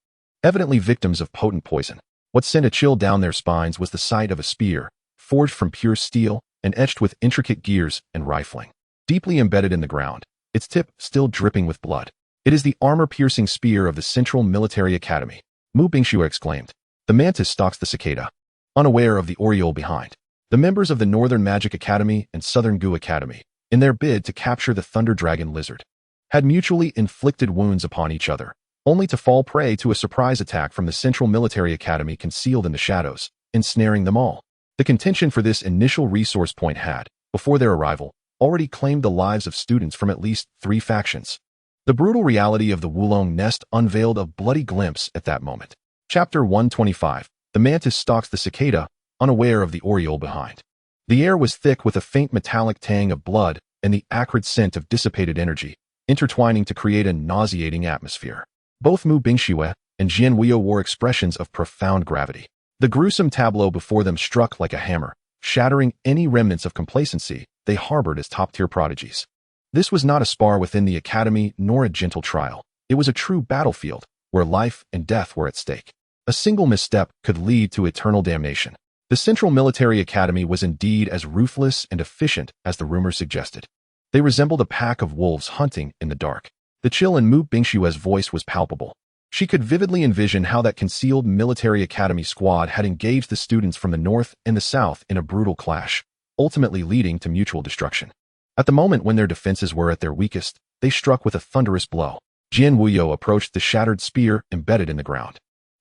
Speaker 1: evidently victims of potent poison. What sent a chill down their spines was the sight of a spear, forged from pure steel and etched with intricate gears and rifling, deeply embedded in the ground, its tip still dripping with blood. It is the armor-piercing spear of the Central Military Academy, Mu Bingxue exclaimed. The mantis stalks the cicada, unaware of the aureole behind. The members of the Northern Magic Academy and Southern Goo Academy, in their bid to capture the Thunder Dragon lizard, had mutually inflicted wounds upon each other, only to fall prey to a surprise attack from the Central Military Academy concealed in the shadows, ensnaring them all. The contention for this initial resource point had, before their arrival, already claimed the lives of students from at least 3 factions. The brutal reality of the Wulong nest unveiled a bloody glimpse at that moment. Chapter 125. The mantis stalks the cicada, unaware of the aureole behind. The air was thick with a faint metallic tang of blood and the acrid scent of dissipated energy, intertwining to create a nauseating atmosphere. Both Mu Bingxue and Jian Wuyo wore expressions of profound gravity. The gruesome tableau before them struck like a hammer, shattering any remnants of complacency they harbored as top-tier prodigies. This was not a spar within the academy nor a gentle trial. It was a true battlefield, where life and death were at stake. A single misstep could lead to eternal damnation. The Central Military Academy was indeed as ruthless and efficient as the rumors suggested. They resembled a pack of wolves hunting in the dark. The chill in Mu Bingxue's voice was palpable. She could vividly envision how that concealed military academy squad had engaged the students from the north and the south in a brutal clash, ultimately leading to mutual destruction. At the moment when their defenses were at their weakest, they struck with a thunderous blow. Jian Wuyo approached the shattered spear embedded in the ground.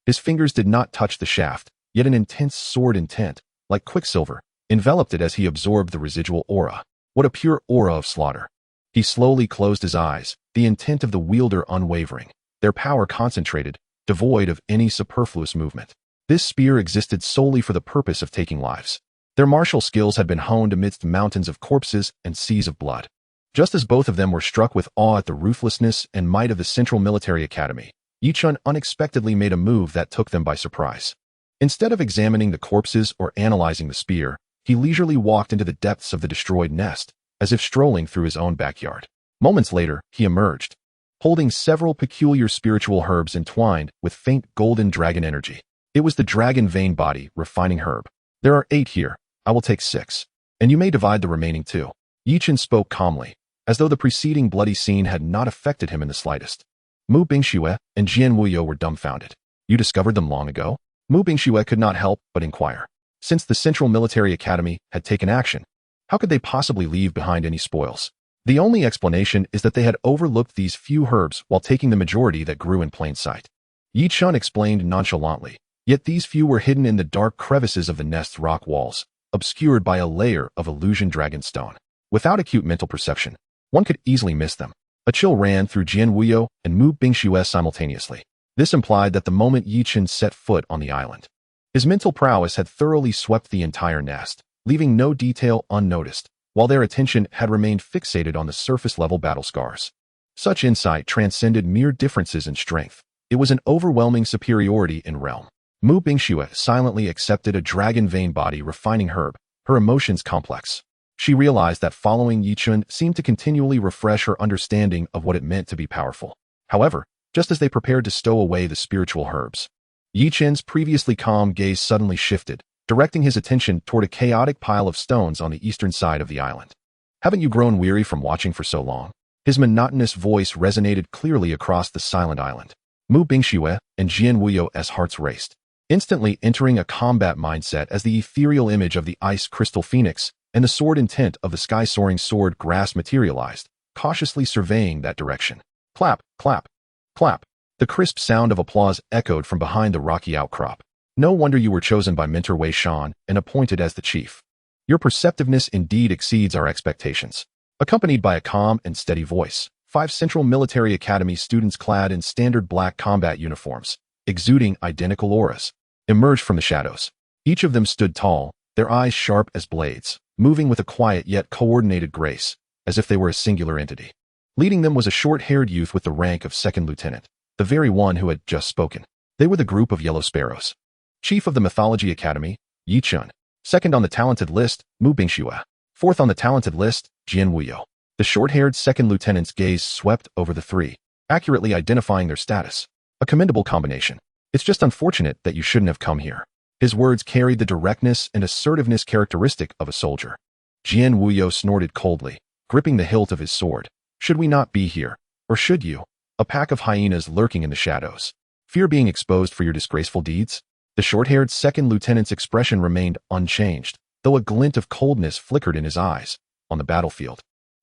Speaker 1: His fingers did not touch the shaft, yet an intense sword intent, like quicksilver, enveloped it as he absorbed the residual aura. What a pure aura of slaughter. He slowly closed his eyes, the intent of the wielder unwavering, their power concentrated, devoid of any superfluous movement. This spear existed solely for the purpose of taking lives. Their martial skills had been honed amidst mountains of corpses and seas of blood. Just as both of them were struck with awe at the ruthlessness and might of the Central Military Academy, Yi Chun unexpectedly made a move that took them by surprise. Instead of examining the corpses or analyzing the spear, he leisurely walked into the depths of the destroyed nest, as if strolling through his own backyard. Moments later, he emerged, holding several peculiar spiritual herbs entwined with faint golden dragon energy. It was the dragon vein body refining herb. There are 8 here. I will take 6. And you may divide the remaining 2. Yi Chen spoke calmly, as though the preceding bloody scene had not affected him in the slightest. Mu Bingxue and Jian Wuyo were dumbfounded. You discovered them long ago? Mu Bingxue could not help but inquire. Since the Central Military Academy had taken action, how could they possibly leave behind any spoils? The only explanation is that they had overlooked these few herbs while taking the majority that grew in plain sight. Yi Chun explained nonchalantly, yet these few were hidden in the dark crevices of the nest's rock walls, obscured by a layer of illusion dragon stone. Without acute mental perception, one could easily miss them. A chill ran through Jian Wuyo and Mu Bingxue simultaneously. This implied that the moment Yi Chen set foot on the island, his mental prowess had thoroughly swept the entire nest, leaving no detail unnoticed, while their attention had remained fixated on the surface-level battle scars. Such insight transcended mere differences in strength. It was an overwhelming superiority in realm. Mu Bingxue silently accepted a dragon vein body refining herb, her emotions complex. She realized that following Yi Chun seemed to continually refresh her understanding of what it meant to be powerful. However, just as they prepared to stow away the spiritual herbs, Yi Chun's previously calm gaze suddenly shifted, directing his attention toward a chaotic pile of stones on the eastern side of the island. Haven't you grown weary from watching for so long? His monotonous voice resonated clearly across the silent island. Mu Bingxue and Jian Wuyo's hearts raced, instantly entering a combat mindset as the ethereal image of the ice crystal phoenix and the sword intent of the sky-soaring sword grass materialized, cautiously surveying that direction. Clap, clap, clap. The crisp sound of applause echoed from behind the rocky outcrop. No wonder you were chosen by Mentor Wei Shan and appointed as the chief. Your perceptiveness indeed exceeds our expectations. Accompanied by a calm and steady voice, 5 Central Military Academy students clad in standard black combat uniforms, exuding identical auras, emerged from the shadows. Each of them stood tall, their eyes sharp as blades, moving with a quiet yet coordinated grace, as if they were a singular entity. Leading them was a short-haired youth with the rank of second lieutenant, the very one who had just spoken. They were the group of Yellow Sparrows. Chief of the Mythology Academy, Yi Chun. Second on the talented list, Mu Bingxue. Fourth on the talented list, Jian Wuyo. The short-haired second lieutenant's gaze swept over the three, accurately identifying their status. A commendable combination. It's just unfortunate that you shouldn't have come here. His words carried the directness and assertiveness characteristic of a soldier. Jian Wuyo snorted coldly, gripping the hilt of his sword. Should we not be here? Or should you? A pack of hyenas lurking in the shadows. Fear being exposed for your disgraceful deeds? The short-haired second lieutenant's expression remained unchanged, though a glint of coldness flickered in his eyes. On the battlefield,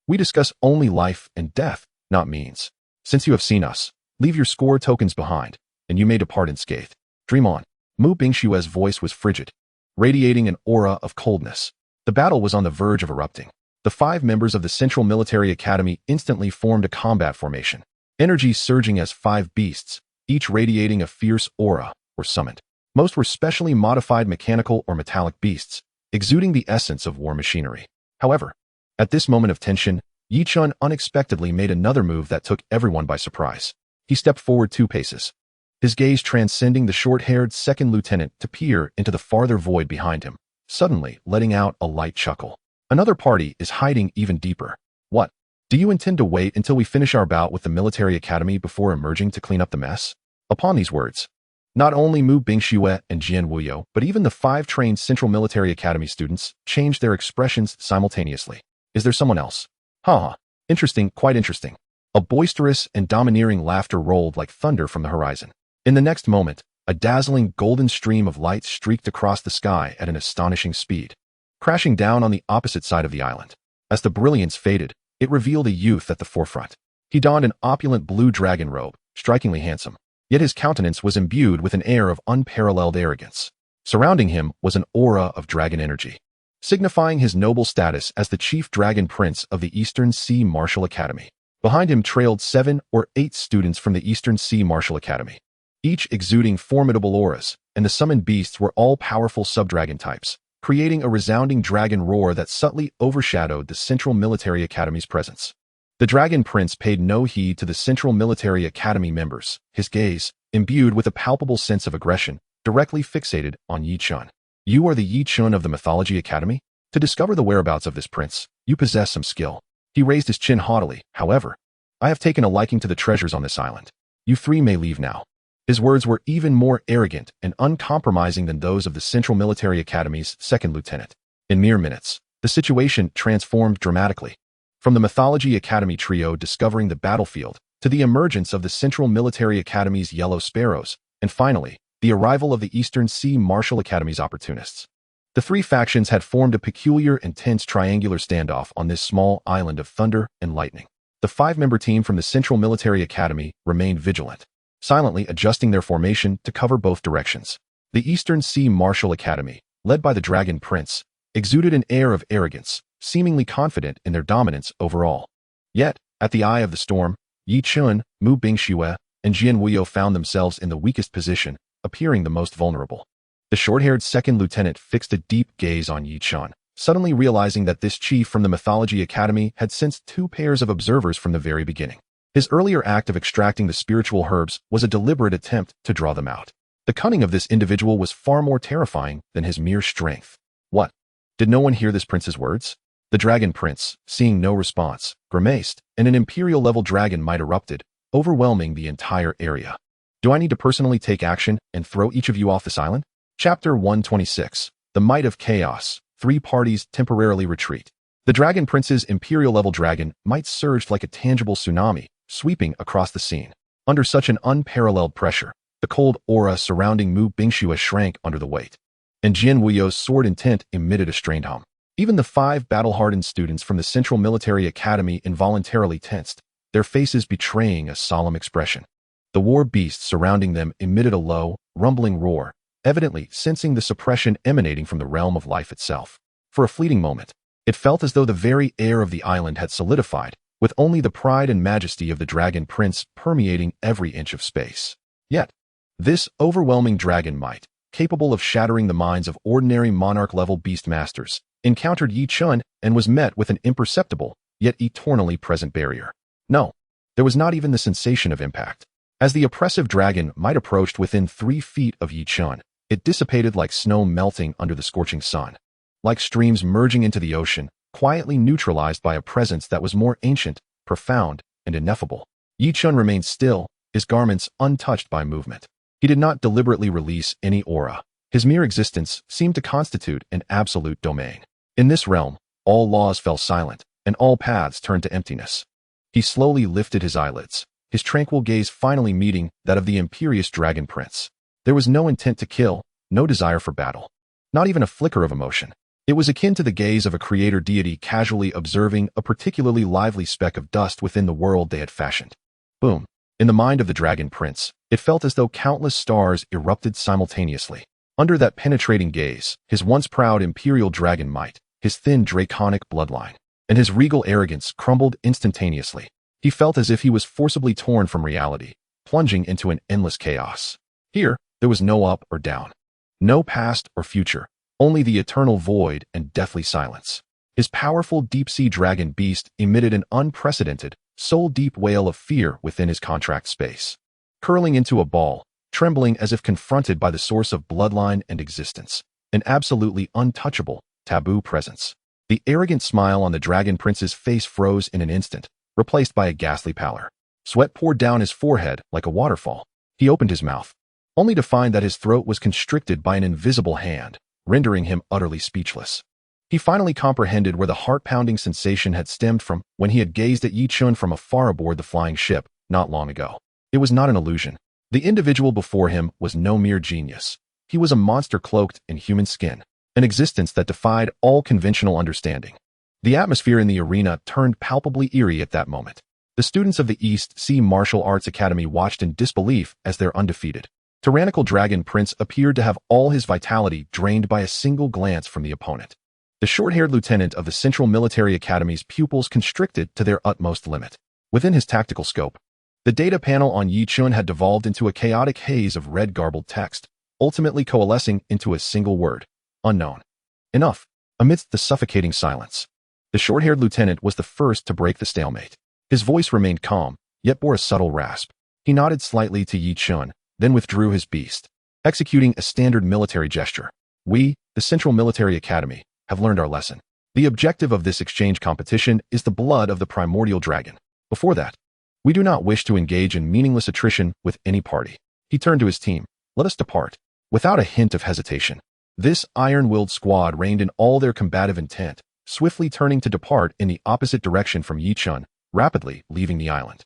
Speaker 1: we discuss only life and death, not means. Since you have seen us, leave your score tokens behind, and you may depart unscathed. Dream on. Mu Bingshue's voice was frigid, radiating an aura of coldness. The battle was on the verge of erupting. The 5 members of the Central Military Academy instantly formed a combat formation, energy surging as 5 beasts, each radiating a fierce aura, were summoned. Most were specially modified mechanical or metallic beasts, exuding the essence of war machinery. However, at this moment of tension, Yi Chun unexpectedly made another move that took everyone by surprise. He stepped forward 2 paces, his gaze transcending the short-haired second lieutenant to peer into the farther void behind him, suddenly letting out a light chuckle. Another party is hiding even deeper. What? Do you intend to wait until we finish our bout with the military academy before emerging to clean up the mess? Upon these words, not only Mu Bingxue and Jian Wuyo, but even the 5 trained Central Military Academy students changed their expressions simultaneously. Is there someone else? Haha. Interesting, quite interesting. A boisterous and domineering laughter rolled like thunder from the horizon. In the next moment, a dazzling golden stream of light streaked across the sky at an astonishing speed, crashing down on the opposite side of the island. As the brilliance faded, it revealed a youth at the forefront. He donned an opulent blue dragon robe, strikingly handsome, yet his countenance was imbued with an air of unparalleled arrogance. Surrounding him was an aura of dragon energy, signifying his noble status as the chief dragon prince of the Eastern Sea Martial Academy. Behind him trailed 7 or 8 students from the Eastern Sea Martial Academy, each exuding formidable auras, and the summoned beasts were all powerful sub-dragon types, creating a resounding dragon roar that subtly overshadowed the Central Military Academy's presence. The Dragon Prince paid no heed to the Central Military Academy members, his gaze, imbued with a palpable sense of aggression, directly fixated on Yi Chun. You are the Yi Chun of the Mythology Academy? To discover the whereabouts of this prince, you possess some skill. He raised his chin haughtily. However, I have taken a liking to the treasures on this island. You 3 may leave now. His words were even more arrogant and uncompromising than those of the Central Military Academy's second lieutenant. In mere minutes, the situation transformed dramatically. From the Mythology Academy trio discovering the battlefield, to the emergence of the Central Military Academy's Yellow Sparrows, and finally, the arrival of the Eastern Sea Martial Academy's opportunists. The 3 factions had formed a peculiar and tense triangular standoff on this small island of thunder and lightning. The 5-member team from the Central Military Academy remained vigilant, silently adjusting their formation to cover both directions. The Eastern Sea Martial Academy, led by the Dragon Prince, exuded an air of arrogance, seemingly confident in their dominance overall. Yet, at the eye of the storm, Yi Chun, Mu Bingxue, and Jian Wuyo found themselves in the weakest position, appearing the most vulnerable. The short-haired second lieutenant fixed a deep gaze on Yi Chun, suddenly realizing that this chief from the Mythology Academy had sensed 2 pairs of observers from the very beginning. His earlier act of extracting the spiritual herbs was a deliberate attempt to draw them out. The cunning of this individual was far more terrifying than his mere strength. What? Did no one hear this prince's words? The Dragon Prince, seeing no response, grimaced, and an Imperial-level dragon might erupted, overwhelming the entire area. Do I need to personally take action and throw each of you off this island? Chapter 126. The Might of Chaos. 3 parties temporarily retreat. The Dragon Prince's Imperial-level dragon might surged like a tangible tsunami, sweeping across the scene. Under such an unparalleled pressure, the cold aura surrounding Mu Bingxue shrank under the weight. And Jin Wuyo's sword intent emitted a strained hum. Even the 5 battle-hardened students from the Central Military Academy involuntarily tensed, their faces betraying a solemn expression. The war beasts surrounding them emitted a low, rumbling roar, evidently sensing the suppression emanating from the realm of life itself. For a fleeting moment, it felt as though the very air of the island had solidified, with only the pride and majesty of the Dragon Prince permeating every inch of space. Yet, this overwhelming dragon might, capable of shattering the minds of ordinary monarch-level beastmasters, encountered Yi Chun and was met with an imperceptible, yet eternally present barrier. No, there was not even the sensation of impact. As the oppressive dragon might approached within 3 feet of Yi Chun, it dissipated like snow melting under the scorching sun. Like streams merging into the ocean, quietly neutralized by a presence that was more ancient, profound, and ineffable. Yi Chun remained still, his garments untouched by movement. He did not deliberately release any aura. His mere existence seemed to constitute an absolute domain. In this realm, all laws fell silent, and all paths turned to emptiness. He slowly lifted his eyelids, his tranquil gaze finally meeting that of the imperious Dragon Prince. There was no intent to kill, no desire for battle. Not even a flicker of emotion. It was akin to the gaze of a creator deity casually observing a particularly lively speck of dust within the world they had fashioned. Boom. In the mind of the Dragon Prince, it felt as though countless stars erupted simultaneously. Under that penetrating gaze, his once proud imperial dragon might, his thin draconic bloodline, and his regal arrogance crumbled instantaneously. He felt as if he was forcibly torn from reality, plunging into an endless chaos. Here, there was no up or down. No past or future, only the eternal void and deathly silence. His powerful deep-sea dragon beast emitted an unprecedented, soul-deep wail of fear within his contract space. Curling into a ball, trembling as if confronted by the source of bloodline and existence, an absolutely untouchable, taboo presence. The arrogant smile on the Dragon Prince's face froze in an instant, replaced by a ghastly pallor. Sweat poured down his forehead like a waterfall. He opened his mouth, only to find that his throat was constricted by an invisible hand, rendering him utterly speechless. He finally comprehended where the heart-pounding sensation had stemmed from when he had gazed at Yi Chun from afar aboard the flying ship not long ago. It was not an illusion. The individual before him was no mere genius. He was a monster cloaked in human skin, an existence that defied all conventional understanding. The atmosphere in the arena turned palpably eerie at that moment. The students of the East Sea Martial Arts Academy watched in disbelief as their undefeated, tyrannical Dragon Prince appeared to have all his vitality drained by a single glance from the opponent. The short-haired lieutenant of the Central Military Academy's pupils constricted to their utmost limit. Within his tactical scope, the data panel on Yi Chun had devolved into a chaotic haze of red garbled text, ultimately coalescing into a single word: unknown. Enough. Amidst the suffocating silence, the short-haired lieutenant was the first to break the stalemate. His voice remained calm, yet bore a subtle rasp. He nodded slightly to Yi Chun, then withdrew his beast, executing a standard military gesture. We, the Central Military Academy, have learned our lesson. The objective of this exchange competition is the blood of the primordial dragon. Before that, we do not wish to engage in meaningless attrition with any party. He turned to his team. Let us depart. Without a hint of hesitation, this iron-willed squad reined in all their combative intent, swiftly turning to depart in the opposite direction from Yi Chun, rapidly leaving the island.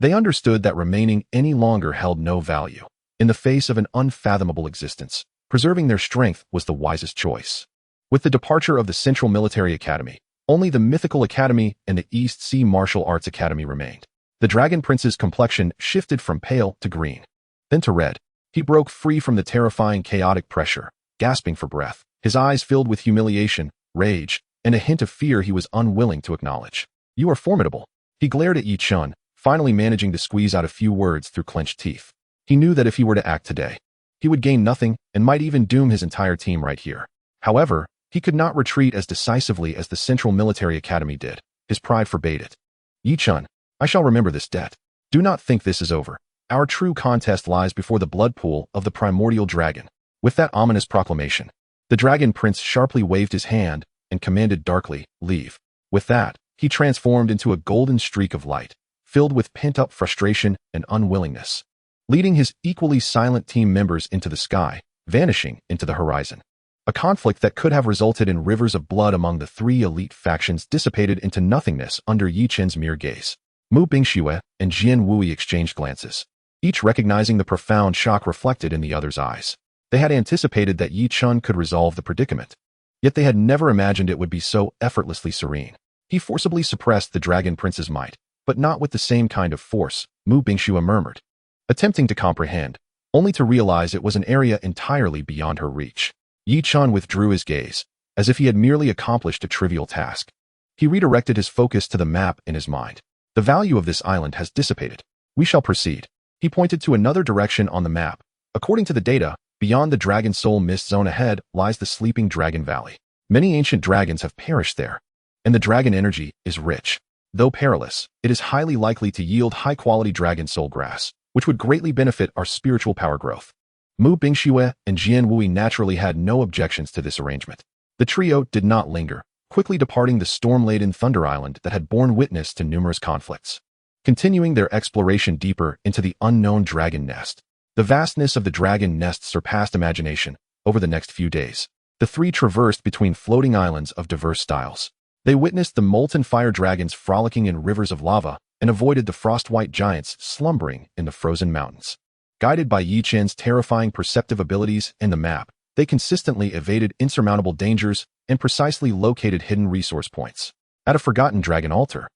Speaker 1: They understood that remaining any longer held no value. In the face of an unfathomable existence, preserving their strength was the wisest choice. With the departure of the Central Military Academy, only the Mythical Academy and the East Sea Martial Arts Academy remained. The Dragon Prince's complexion shifted from pale to green, then to red. He broke free from the terrifying chaotic pressure, gasping for breath, his eyes filled with humiliation, rage, and a hint of fear he was unwilling to acknowledge. You are formidable. He glared at Yi Chun, finally managing to squeeze out a few words through clenched teeth. He knew that if he were to act today, he would gain nothing and might even doom his entire team right here. However, he could not retreat as decisively as the Central Military Academy did. His pride forbade it. Yi Chun, I shall remember this debt. Do not think this is over. Our true contest lies before the blood pool of the primordial dragon. With that ominous proclamation, the Dragon Prince sharply waved his hand and commanded darkly, leave. With that, he transformed into a golden streak of light, filled with pent-up frustration and unwillingness, leading his equally silent team members into the sky, vanishing into the horizon. A conflict that could have resulted in rivers of blood among the three elite factions dissipated into nothingness under Yi Chen's mere gaze. Mu Bingxue and Jian Wui exchanged glances, each recognizing the profound shock reflected in the other's eyes. They had anticipated that Yi Chen could resolve the predicament, yet they had never imagined it would be so effortlessly serene. He forcibly suppressed the Dragon Prince's might, but not with the same kind of force, Mu Bingxue murmured, attempting to comprehend, only to realize it was an area entirely beyond her reach. Yi Chen withdrew his gaze, as if he had merely accomplished a trivial task. He redirected his focus to the map in his mind. The value of this island has dissipated. We shall proceed. He pointed to another direction on the map. According to the data, beyond the Dragon Soul Mist Zone ahead lies the Sleeping Dragon Valley. Many ancient dragons have perished there, and the dragon energy is rich. Though perilous, it is highly likely to yield high-quality dragon soul grass, which would greatly benefit our spiritual power growth. Mu Bingxue and Jian Wui naturally had no objections to this arrangement. The trio did not linger, quickly departing the storm-laden Thunder Island that had borne witness to numerous conflicts, continuing their exploration deeper into the unknown dragon nest. The vastness of the dragon nest surpassed imagination. Over the next few days, the three traversed between floating islands of diverse styles. They witnessed the molten fire dragons frolicking in rivers of lava and avoided the frost-white giants slumbering in the frozen mountains. Guided by Yi Chen's terrifying perceptive abilities and the map, they consistently evaded insurmountable dangers and precisely located hidden resource points. At a forgotten dragon altar,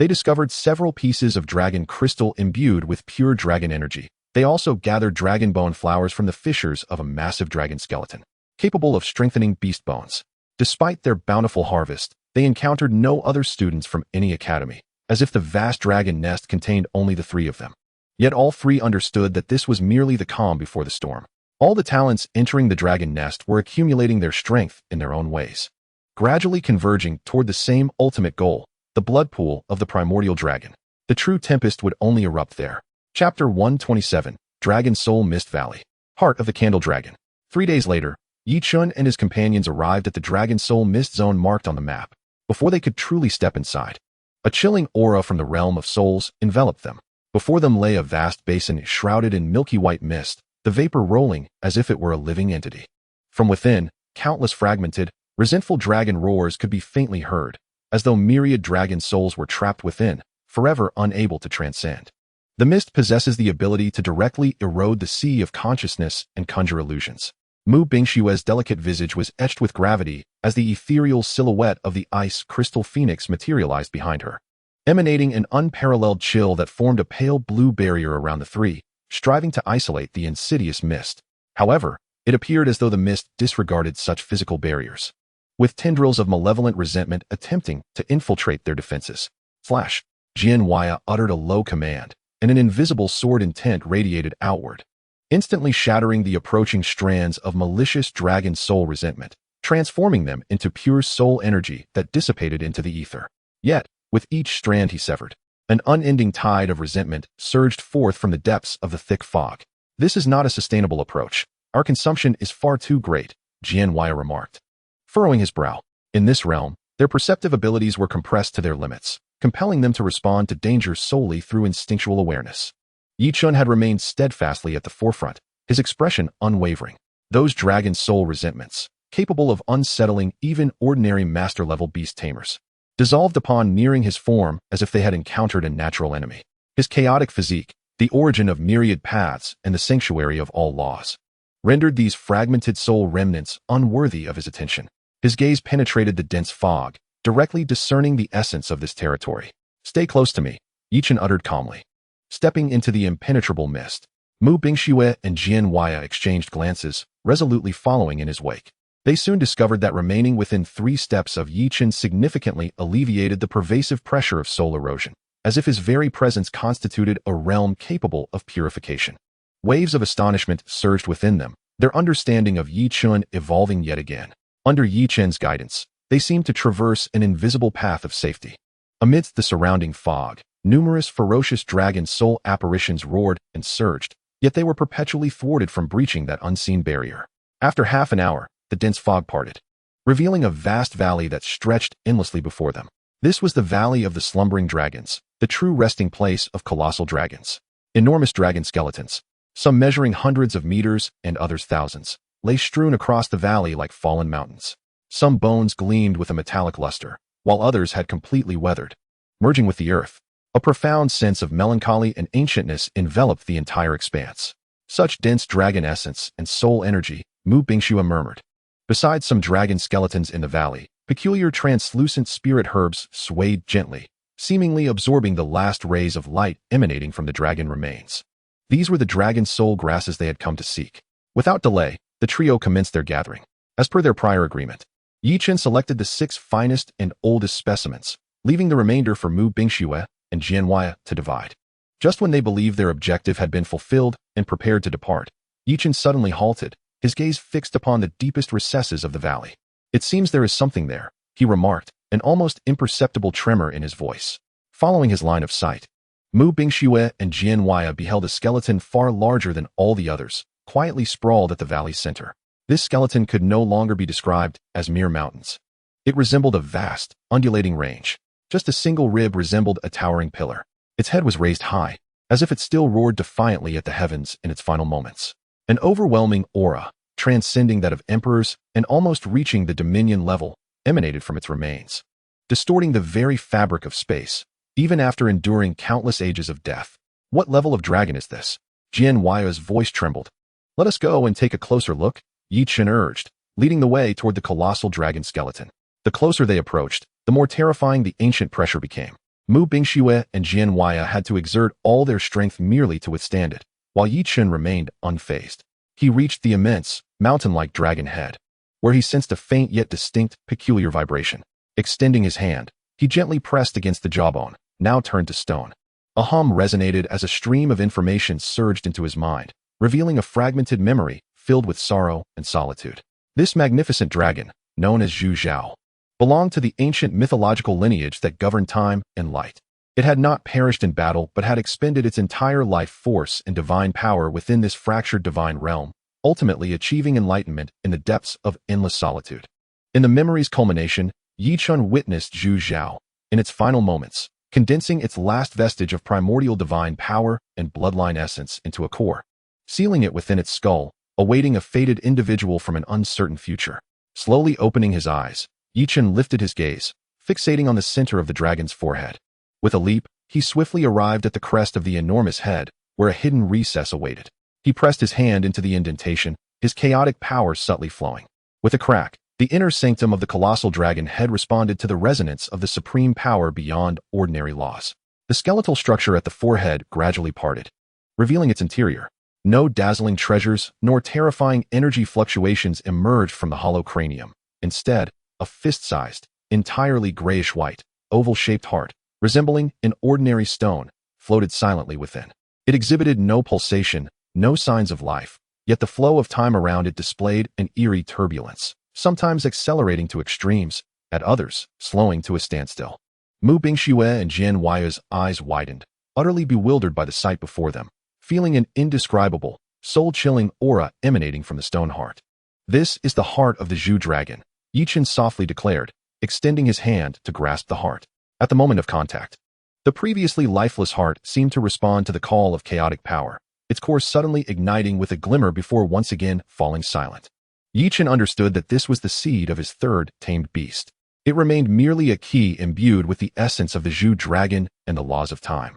Speaker 1: they discovered several pieces of dragon crystal imbued with pure dragon energy. They also gathered dragon bone flowers from the fissures of a massive dragon skeleton, capable of strengthening beast bones. Despite their bountiful harvest, they encountered no other students from any academy, as if the vast dragon nest contained only the three of them. Yet all three understood that this was merely the calm before the storm. All the talents entering the dragon nest were accumulating their strength in their own ways, gradually converging toward the same ultimate goal, the blood pool of the primordial dragon. The true tempest would only erupt there. Chapter 127, Dragon Soul Mist Valley. Heart of the Candle Dragon. 3 days later, Yi Chen and his companions arrived at the Dragon Soul Mist Zone marked on the map. Before they could truly step inside, a chilling aura from the realm of souls enveloped them. Before them lay a vast basin shrouded in milky white mist, the vapor rolling as if it were a living entity. From within, countless fragmented, resentful dragon roars could be faintly heard, as though myriad dragon souls were trapped within, forever unable to transcend. The mist possesses the ability to directly erode the sea of consciousness and conjure illusions. Mu Bingxue's delicate visage was etched with gravity as the ethereal silhouette of the ice crystal phoenix materialized behind her, emanating an unparalleled chill that formed a pale blue barrier around the three, striving to isolate the insidious mist. However, it appeared as though the mist disregarded such physical barriers, with tendrils of malevolent resentment attempting to infiltrate their defenses. Flash! Jian Wei uttered a low command, and an invisible sword intent radiated outward, instantly shattering the approaching strands of malicious dragon soul resentment, transforming them into pure soul energy that dissipated into the ether. Yet, with each strand he severed, an unending tide of resentment surged forth from the depths of the thick fog. This is not a sustainable approach. Our consumption is far too great, Jian Wei remarked, furrowing his brow. In this realm, their perceptive abilities were compressed to their limits, compelling them to respond to danger solely through instinctual awareness. Yi Chen had remained steadfastly at the forefront, his expression unwavering. Those dragon soul resentments, capable of unsettling even ordinary master-level beast tamers, dissolved upon nearing his form as if they had encountered a natural enemy. His chaotic physique, the origin of myriad paths and the sanctuary of all laws, rendered these fragmented soul remnants unworthy of his attention. His gaze penetrated the dense fog, directly discerning the essence of this territory. "Stay close to me," Yi Chen uttered calmly. Stepping into the impenetrable mist, Mu Bingxue and Jian Wei exchanged glances, resolutely following in his wake. They soon discovered that remaining within 3 steps of Yi Chen significantly alleviated the pervasive pressure of soul erosion, as if his very presence constituted a realm capable of purification. Waves of astonishment surged within them, their understanding of Yi Chen evolving yet again. Under Yi Chen's guidance, they seemed to traverse an invisible path of safety. Amidst the surrounding fog, numerous ferocious dragon soul apparitions roared and surged, yet they were perpetually thwarted from breaching that unseen barrier. After half an hour, the dense fog parted, revealing a vast valley that stretched endlessly before them. This was the Valley of the Slumbering Dragons, the true resting place of colossal dragons. Enormous dragon skeletons, some measuring hundreds of meters and others thousands, lay strewn across the valley like fallen mountains. Some bones gleamed with a metallic luster, while others had completely weathered, merging with the earth. A profound sense of melancholy and ancientness enveloped the entire expanse. Such dense dragon essence and soul energy, Mu Bingxue murmured. Besides some dragon skeletons in the valley, peculiar translucent spirit herbs swayed gently, seemingly absorbing the last rays of light emanating from the dragon remains. These were the dragon soul grasses they had come to seek. Without delay, the trio commenced their gathering. As per their prior agreement, Yi Chen selected the 6 finest and oldest specimens, leaving the remainder for Mu Bingxue and Jianhuaya to divide. Just when they believed their objective had been fulfilled and prepared to depart, Yi Chen suddenly halted, his gaze fixed upon the deepest recesses of the valley. "It seems there is something there," he remarked, an almost imperceptible tremor in his voice. Following his line of sight, Mu Bingxue and Jianhuaya beheld a skeleton far larger than all the others, quietly sprawled at the valley's center. This skeleton could no longer be described as mere mountains. It resembled a vast, undulating range. Just a single rib resembled a towering pillar. Its head was raised high, as if it still roared defiantly at the heavens in its final moments. An overwhelming aura, transcending that of emperors and almost reaching the dominion level, emanated from its remains, distorting the very fabric of space, even after enduring countless ages of death. "What level of dragon is this?" Jianhuaya's voice trembled. "Let us go and take a closer look," Yi Chen urged, leading the way toward the colossal dragon skeleton. The closer they approached, the more terrifying the ancient pressure became. Mu Bingxue and Jianhuaya had to exert all their strength merely to withstand it, while Yi Chen remained unfazed. He reached the immense, mountain-like dragon head, where he sensed a faint yet distinct, peculiar vibration. Extending his hand, he gently pressed against the jawbone, now turned to stone. A hum resonated as a stream of information surged into his mind, revealing a fragmented memory filled with sorrow and solitude. This magnificent dragon, known as Zhu Zhao, belonged to the ancient mythological lineage that governed time and light. It had not perished in battle but had expended its entire life force and divine power within this fractured divine realm, ultimately achieving enlightenment in the depths of endless solitude. In the memory's culmination, Yi Chen witnessed Zhu Zhao, in its final moments, condensing its last vestige of primordial divine power and bloodline essence into a core, sealing it within its skull, awaiting a fated individual from an uncertain future. Slowly opening his eyes, Yi Chen lifted his gaze, fixating on the center of the dragon's forehead. With a leap, he swiftly arrived at the crest of the enormous head, where a hidden recess awaited. He pressed his hand into the indentation, his chaotic power subtly flowing. With a crack, the inner sanctum of the colossal dragon head responded to the resonance of the supreme power beyond ordinary laws. The skeletal structure at the forehead gradually parted, revealing its interior. No dazzling treasures nor terrifying energy fluctuations emerged from the hollow cranium. Instead, a fist-sized, entirely grayish-white, oval-shaped heart, resembling an ordinary stone, floated silently within. It exhibited no pulsation, no signs of life, yet the flow of time around it displayed an eerie turbulence, sometimes accelerating to extremes, at others, slowing to a standstill. Mu Bingxue and Jianhuaya's eyes widened, utterly bewildered by the sight before them, feeling an indescribable, soul-chilling aura emanating from the stone heart. "This is the heart of the Zhu dragon," Yi Chen softly declared, extending his hand to grasp the heart. At the moment of contact, the previously lifeless heart seemed to respond to the call of chaotic power, its core suddenly igniting with a glimmer before once again falling silent. Yi Chen understood that this was the seed of his third tamed beast. It remained merely a key imbued with the essence of the Zhu dragon and the laws of time,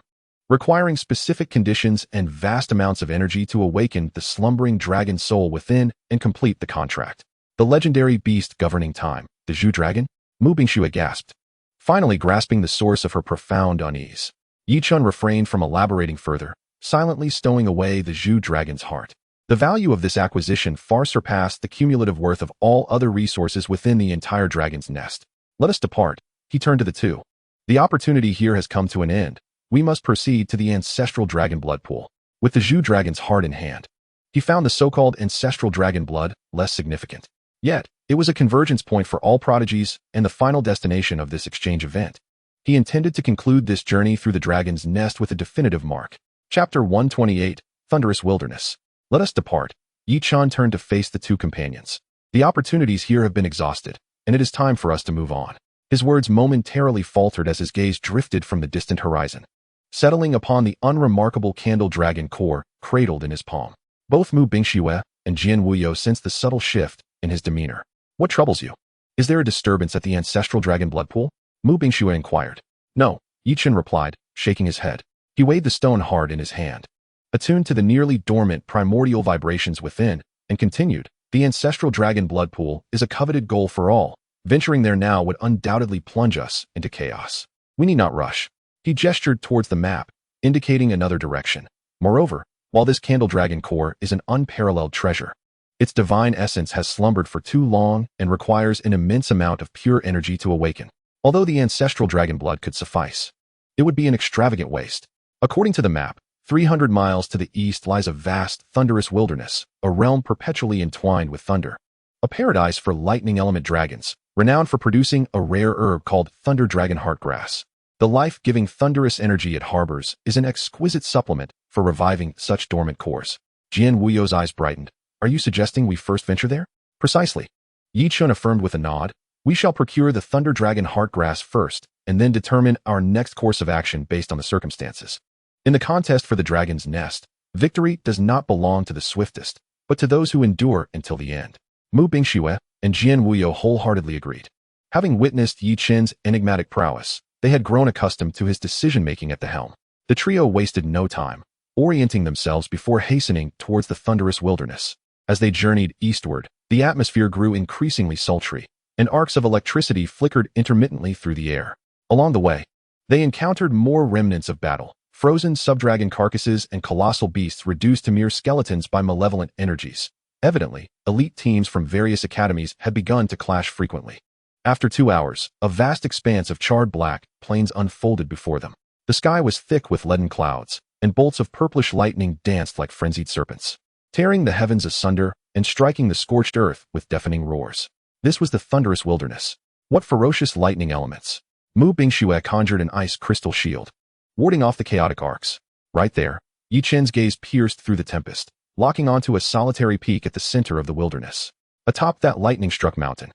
Speaker 1: requiring specific conditions and vast amounts of energy to awaken the slumbering dragon soul within and complete the contract. The legendary beast governing time, the Zhu dragon? Mu Bingxue gasped, finally grasping the source of her profound unease. Yi Chen refrained from elaborating further, silently stowing away the Zhu dragon's heart. The value of this acquisition far surpassed the cumulative worth of all other resources within the entire dragon's nest. "Let us depart," he turned to the two. "The opportunity here has come to an end. We must proceed to the ancestral dragon blood pool." With the Zhu dragon's heart in hand, he found the so-called ancestral dragon blood less significant. Yet, it was a convergence point for all prodigies and the final destination of this exchange event. He intended to conclude this journey through the dragon's nest with a definitive mark. Chapter 128, Thunderous Wilderness. "Let us depart." Yi Chen turned to face the two companions. "The opportunities here have been exhausted, and it is time for us to move on." His words momentarily faltered as his gaze drifted from the distant horizon, settling upon the unremarkable candle dragon core cradled in his palm. Both Mu Bingxue and Jian Wuyo sensed the subtle shift in his demeanor. What troubles you? Is there a disturbance at the ancestral dragon blood pool? Mu Bingxue inquired. No, Yi Chen replied, shaking his head. He weighed the stone hard in his hand, attuned to the nearly dormant primordial vibrations within, and continued, the ancestral dragon blood pool is a coveted goal for all. Venturing there now would undoubtedly plunge us into chaos. We need not rush. He gestured towards the map, indicating another direction. Moreover, while this candle dragon core is an unparalleled treasure, its divine essence has slumbered for too long and requires an immense amount of pure energy to awaken. Although the ancestral dragon blood could suffice, it would be an extravagant waste. According to the map, 300 miles to the east lies a vast, thunderous wilderness, a realm perpetually entwined with thunder. A paradise for lightning element dragons, renowned for producing a rare herb called thunder dragon heartgrass. The life-giving thunderous energy it harbors is an exquisite supplement for reviving such dormant cores. Jian Wuyo's eyes brightened. Are you suggesting we first venture there? Precisely. Yi Chun affirmed with a nod. We shall procure the thunder dragon heartgrass first, and then determine our next course of action based on the circumstances. In the contest for the dragon's nest, victory does not belong to the swiftest, but to those who endure until the end. Mu Bingxue and Jian Wuyo wholeheartedly agreed. Having witnessed Yi Chen's enigmatic prowess, they had grown accustomed to his decision-making at the helm. The trio wasted no time, orienting themselves before hastening towards the thunderous wilderness. As they journeyed eastward, the atmosphere grew increasingly sultry, and arcs of electricity flickered intermittently through the air. Along the way, they encountered more remnants of battle, frozen subdragon carcasses and colossal beasts reduced to mere skeletons by malevolent energies. Evidently, elite teams from various academies had begun to clash frequently. After 2 hours, a vast expanse of charred black plains unfolded before them. The sky was thick with leaden clouds, and bolts of purplish lightning danced like frenzied serpents, tearing the heavens asunder and striking the scorched earth with deafening roars. This was the thunderous wilderness. What ferocious lightning elements! Mu Bingxue conjured an ice crystal shield, warding off the chaotic arcs. Right there, Yi Chen's gaze pierced through the tempest, locking onto a solitary peak at the center of the wilderness. Atop that lightning-struck mountain,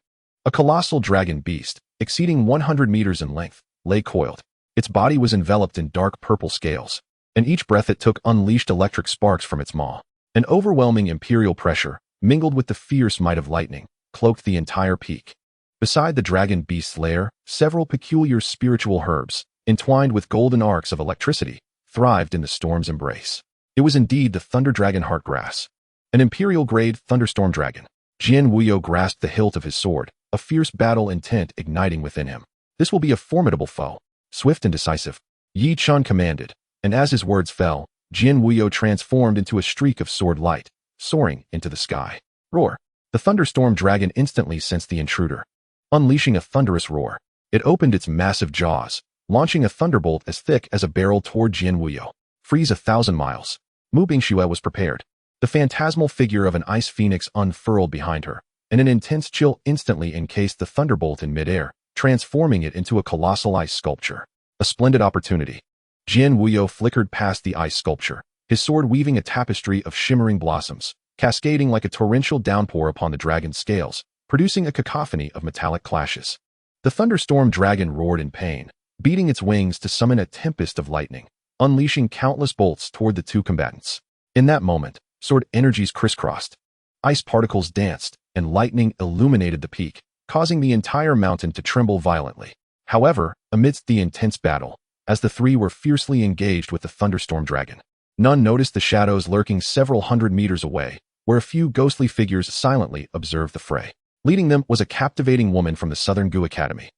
Speaker 1: a colossal dragon beast, exceeding 100 meters in length, lay coiled. Its body was enveloped in dark purple scales, and each breath it took unleashed electric sparks from its maw. An overwhelming imperial pressure, mingled with the fierce might of lightning, cloaked the entire peak. Beside the dragon beast's lair, several peculiar spiritual herbs, entwined with golden arcs of electricity, thrived in the storm's embrace. It was indeed the thunder dragon heartgrass, an imperial-grade thunderstorm dragon. Jian Wuyo grasped the hilt of his sword, a fierce battle intent igniting within him. This will be a formidable foe, swift and decisive. Yi Chun commanded, and as his words fell, Jian Wuyo transformed into a streak of sword light, soaring into the sky. Roar! The thunderstorm dragon instantly sensed the intruder. Unleashing a thunderous roar, it opened its massive jaws, launching a thunderbolt as thick as a barrel toward Jian Wuyo. Freeze 1,000 miles. Mu Bingxue was prepared. The phantasmal figure of an ice phoenix unfurled behind her, and an intense chill instantly encased the thunderbolt in midair, transforming it into a colossal ice sculpture. A splendid opportunity. Jian Wuyo flickered past the ice sculpture, his sword weaving a tapestry of shimmering blossoms, cascading like a torrential downpour upon the dragon's scales, producing a cacophony of metallic clashes. The thunderstorm dragon roared in pain, beating its wings to summon a tempest of lightning, unleashing countless bolts toward the two combatants. In that moment, sword energies crisscrossed. Ice particles danced, and lightning illuminated the peak, causing the entire mountain to tremble violently. However, amidst the intense battle, as the three were fiercely engaged with the thunderstorm dragon, none noticed the shadows lurking several hundred meters away, where a few ghostly figures silently observed the fray. Leading them was a captivating woman from the Southern Gu Academy.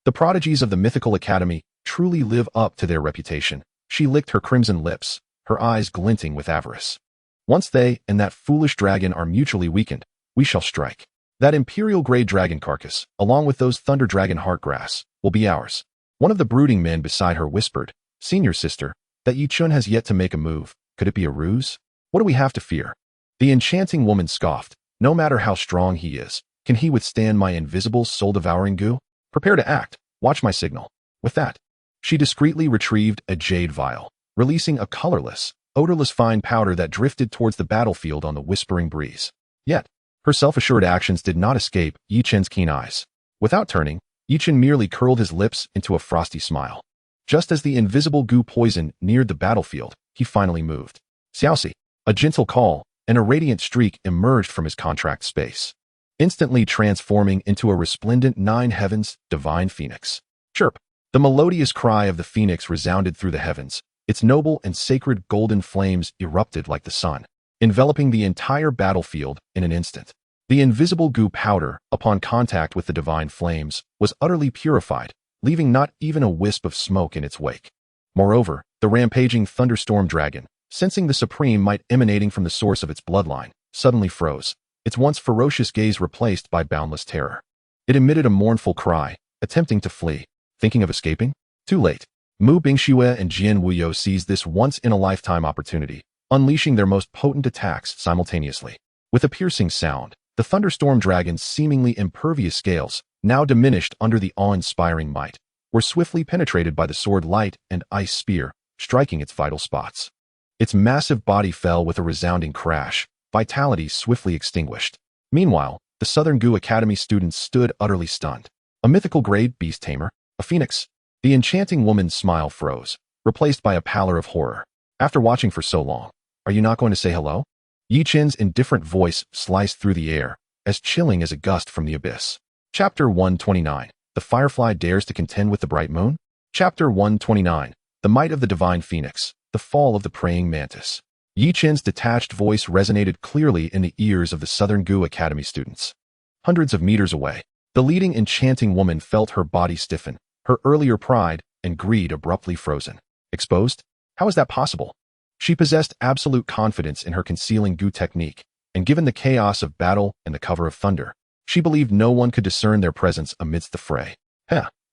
Speaker 1: The prodigies of the Mythical Academy truly live up to their reputation. She licked her crimson lips, her eyes glinting with avarice. Once they and that foolish dragon are mutually weakened, we shall strike. That imperial-grade dragon carcass, along with those thunder dragon heartgrass, will be ours. One of the brooding men beside her whispered, Senior sister, that Yi Chun has yet to make a move. Could it be a ruse? What do we have to fear? The enchanting woman scoffed. No matter how strong he is, can he withstand my invisible soul-devouring goo? Prepare to act. Watch my signal. With that, she discreetly retrieved a jade vial, releasing a colorless, odorless fine powder that drifted towards the battlefield on the whispering breeze. Yet, her self-assured actions did not escape Yi Chen's keen eyes. Without turning, Yichen merely curled his lips into a frosty smile. Just as the invisible goo poison neared the battlefield, he finally moved. Xiaoxi, a gentle call, and a radiant streak emerged from his contract space, instantly transforming into a resplendent nine heavens divine phoenix. Chirp! The melodious cry of the phoenix resounded through the heavens. Its noble and sacred golden flames erupted like the sun, enveloping the entire battlefield in an instant. The invisible goo powder, upon contact with the divine flames, was utterly purified, leaving not even a wisp of smoke in its wake. Moreover, the rampaging thunderstorm dragon, sensing the supreme might emanating from the source of its bloodline, suddenly froze, its once ferocious gaze replaced by boundless terror. It emitted a mournful cry, attempting to flee. Thinking of escaping? Too late. Mu Bingxue and Jian Wuyo seized this once-in-a-lifetime opportunity, unleashing their most potent attacks simultaneously. With a piercing sound, the thunderstorm dragon's seemingly impervious scales, now diminished under the awe-inspiring might, were swiftly penetrated by the sword light and ice spear, striking its vital spots. Its massive body fell with a resounding crash, vitality swiftly extinguished. Meanwhile, the Southern Gu Academy students stood utterly stunned. A mythical grade beast tamer, a phoenix. The enchanting woman's smile froze, replaced by a pallor of horror. After watching for so long, are you not going to say hello? Yichen's indifferent voice sliced through the air, as chilling as a gust from the abyss. Chapter 129. The Firefly Dares to Contend with the Bright Moon? Chapter 129. The Might of the Divine Phoenix. The Fall of the Praying Mantis. Yichen's detached voice resonated clearly in the ears of the Southern Gu Academy students. Hundreds of meters away, the leading enchanting woman felt her body stiffen, her earlier pride and greed abruptly frozen. Exposed? How is that possible? She possessed absolute confidence in her concealing Gu technique, and given the chaos of battle and the cover of thunder, she believed no one could discern their presence amidst the fray.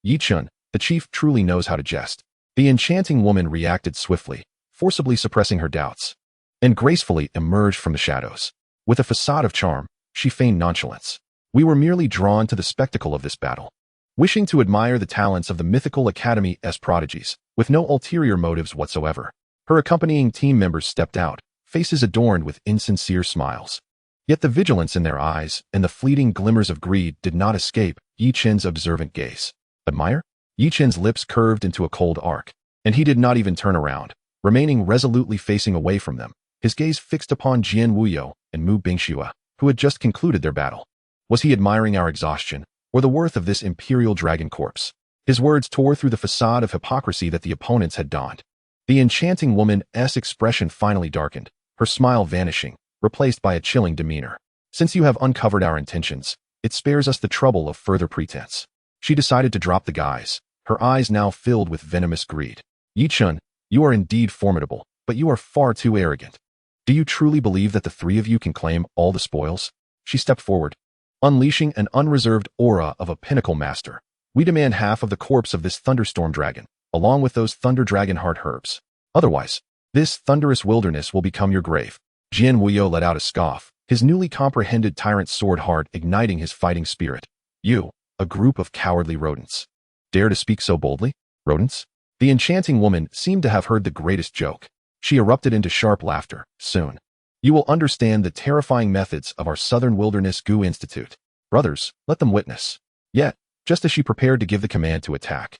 Speaker 1: Yichun, the chief truly knows how to jest. The enchanting woman reacted swiftly, forcibly suppressing her doubts, and gracefully emerged from the shadows. With a facade of charm, she feigned nonchalance. We were merely drawn to the spectacle of this battle, wishing to admire the talents of the Mythical Academy's prodigies, with no ulterior motives whatsoever. Her accompanying team members stepped out, faces adorned with insincere smiles. Yet the vigilance in their eyes and the fleeting glimmers of greed did not escape Yichen's observant gaze. Admire? Yichen's lips curved into a cold arc, and he did not even turn around, remaining resolutely facing away from them, his gaze fixed upon Jian Wuyo and Mu Bingxue, who had just concluded their battle. Was he admiring our exhaustion, or the worth of this imperial dragon corpse? His words tore through the facade of hypocrisy that the opponents had donned. The enchanting woman's expression finally darkened, her smile vanishing, replaced by a chilling demeanor. Since you have uncovered our intentions, it spares us the trouble of further pretense. She decided to drop the guise, her eyes now filled with venomous greed. Yichun, you are indeed formidable, but you are far too arrogant. Do you truly believe that the three of you can claim all the spoils? She stepped forward, unleashing an unreserved aura of a pinnacle master. We demand half of the corpse of this thunderstorm dragon, along with those thunder dragon heart herbs. Otherwise, this thunderous wilderness will become your grave. Jian Wuyo let out a scoff, his newly comprehended tyrant sword heart igniting his fighting spirit. You, a group of cowardly rodents, dare to speak so boldly? Rodents? The enchanting woman seemed to have heard the greatest joke. She erupted into sharp laughter. Soon, you will understand the terrifying methods of our Southern Wilderness Gu Institute. Brothers, let them witness. Yet, just as she prepared to give the command to attack,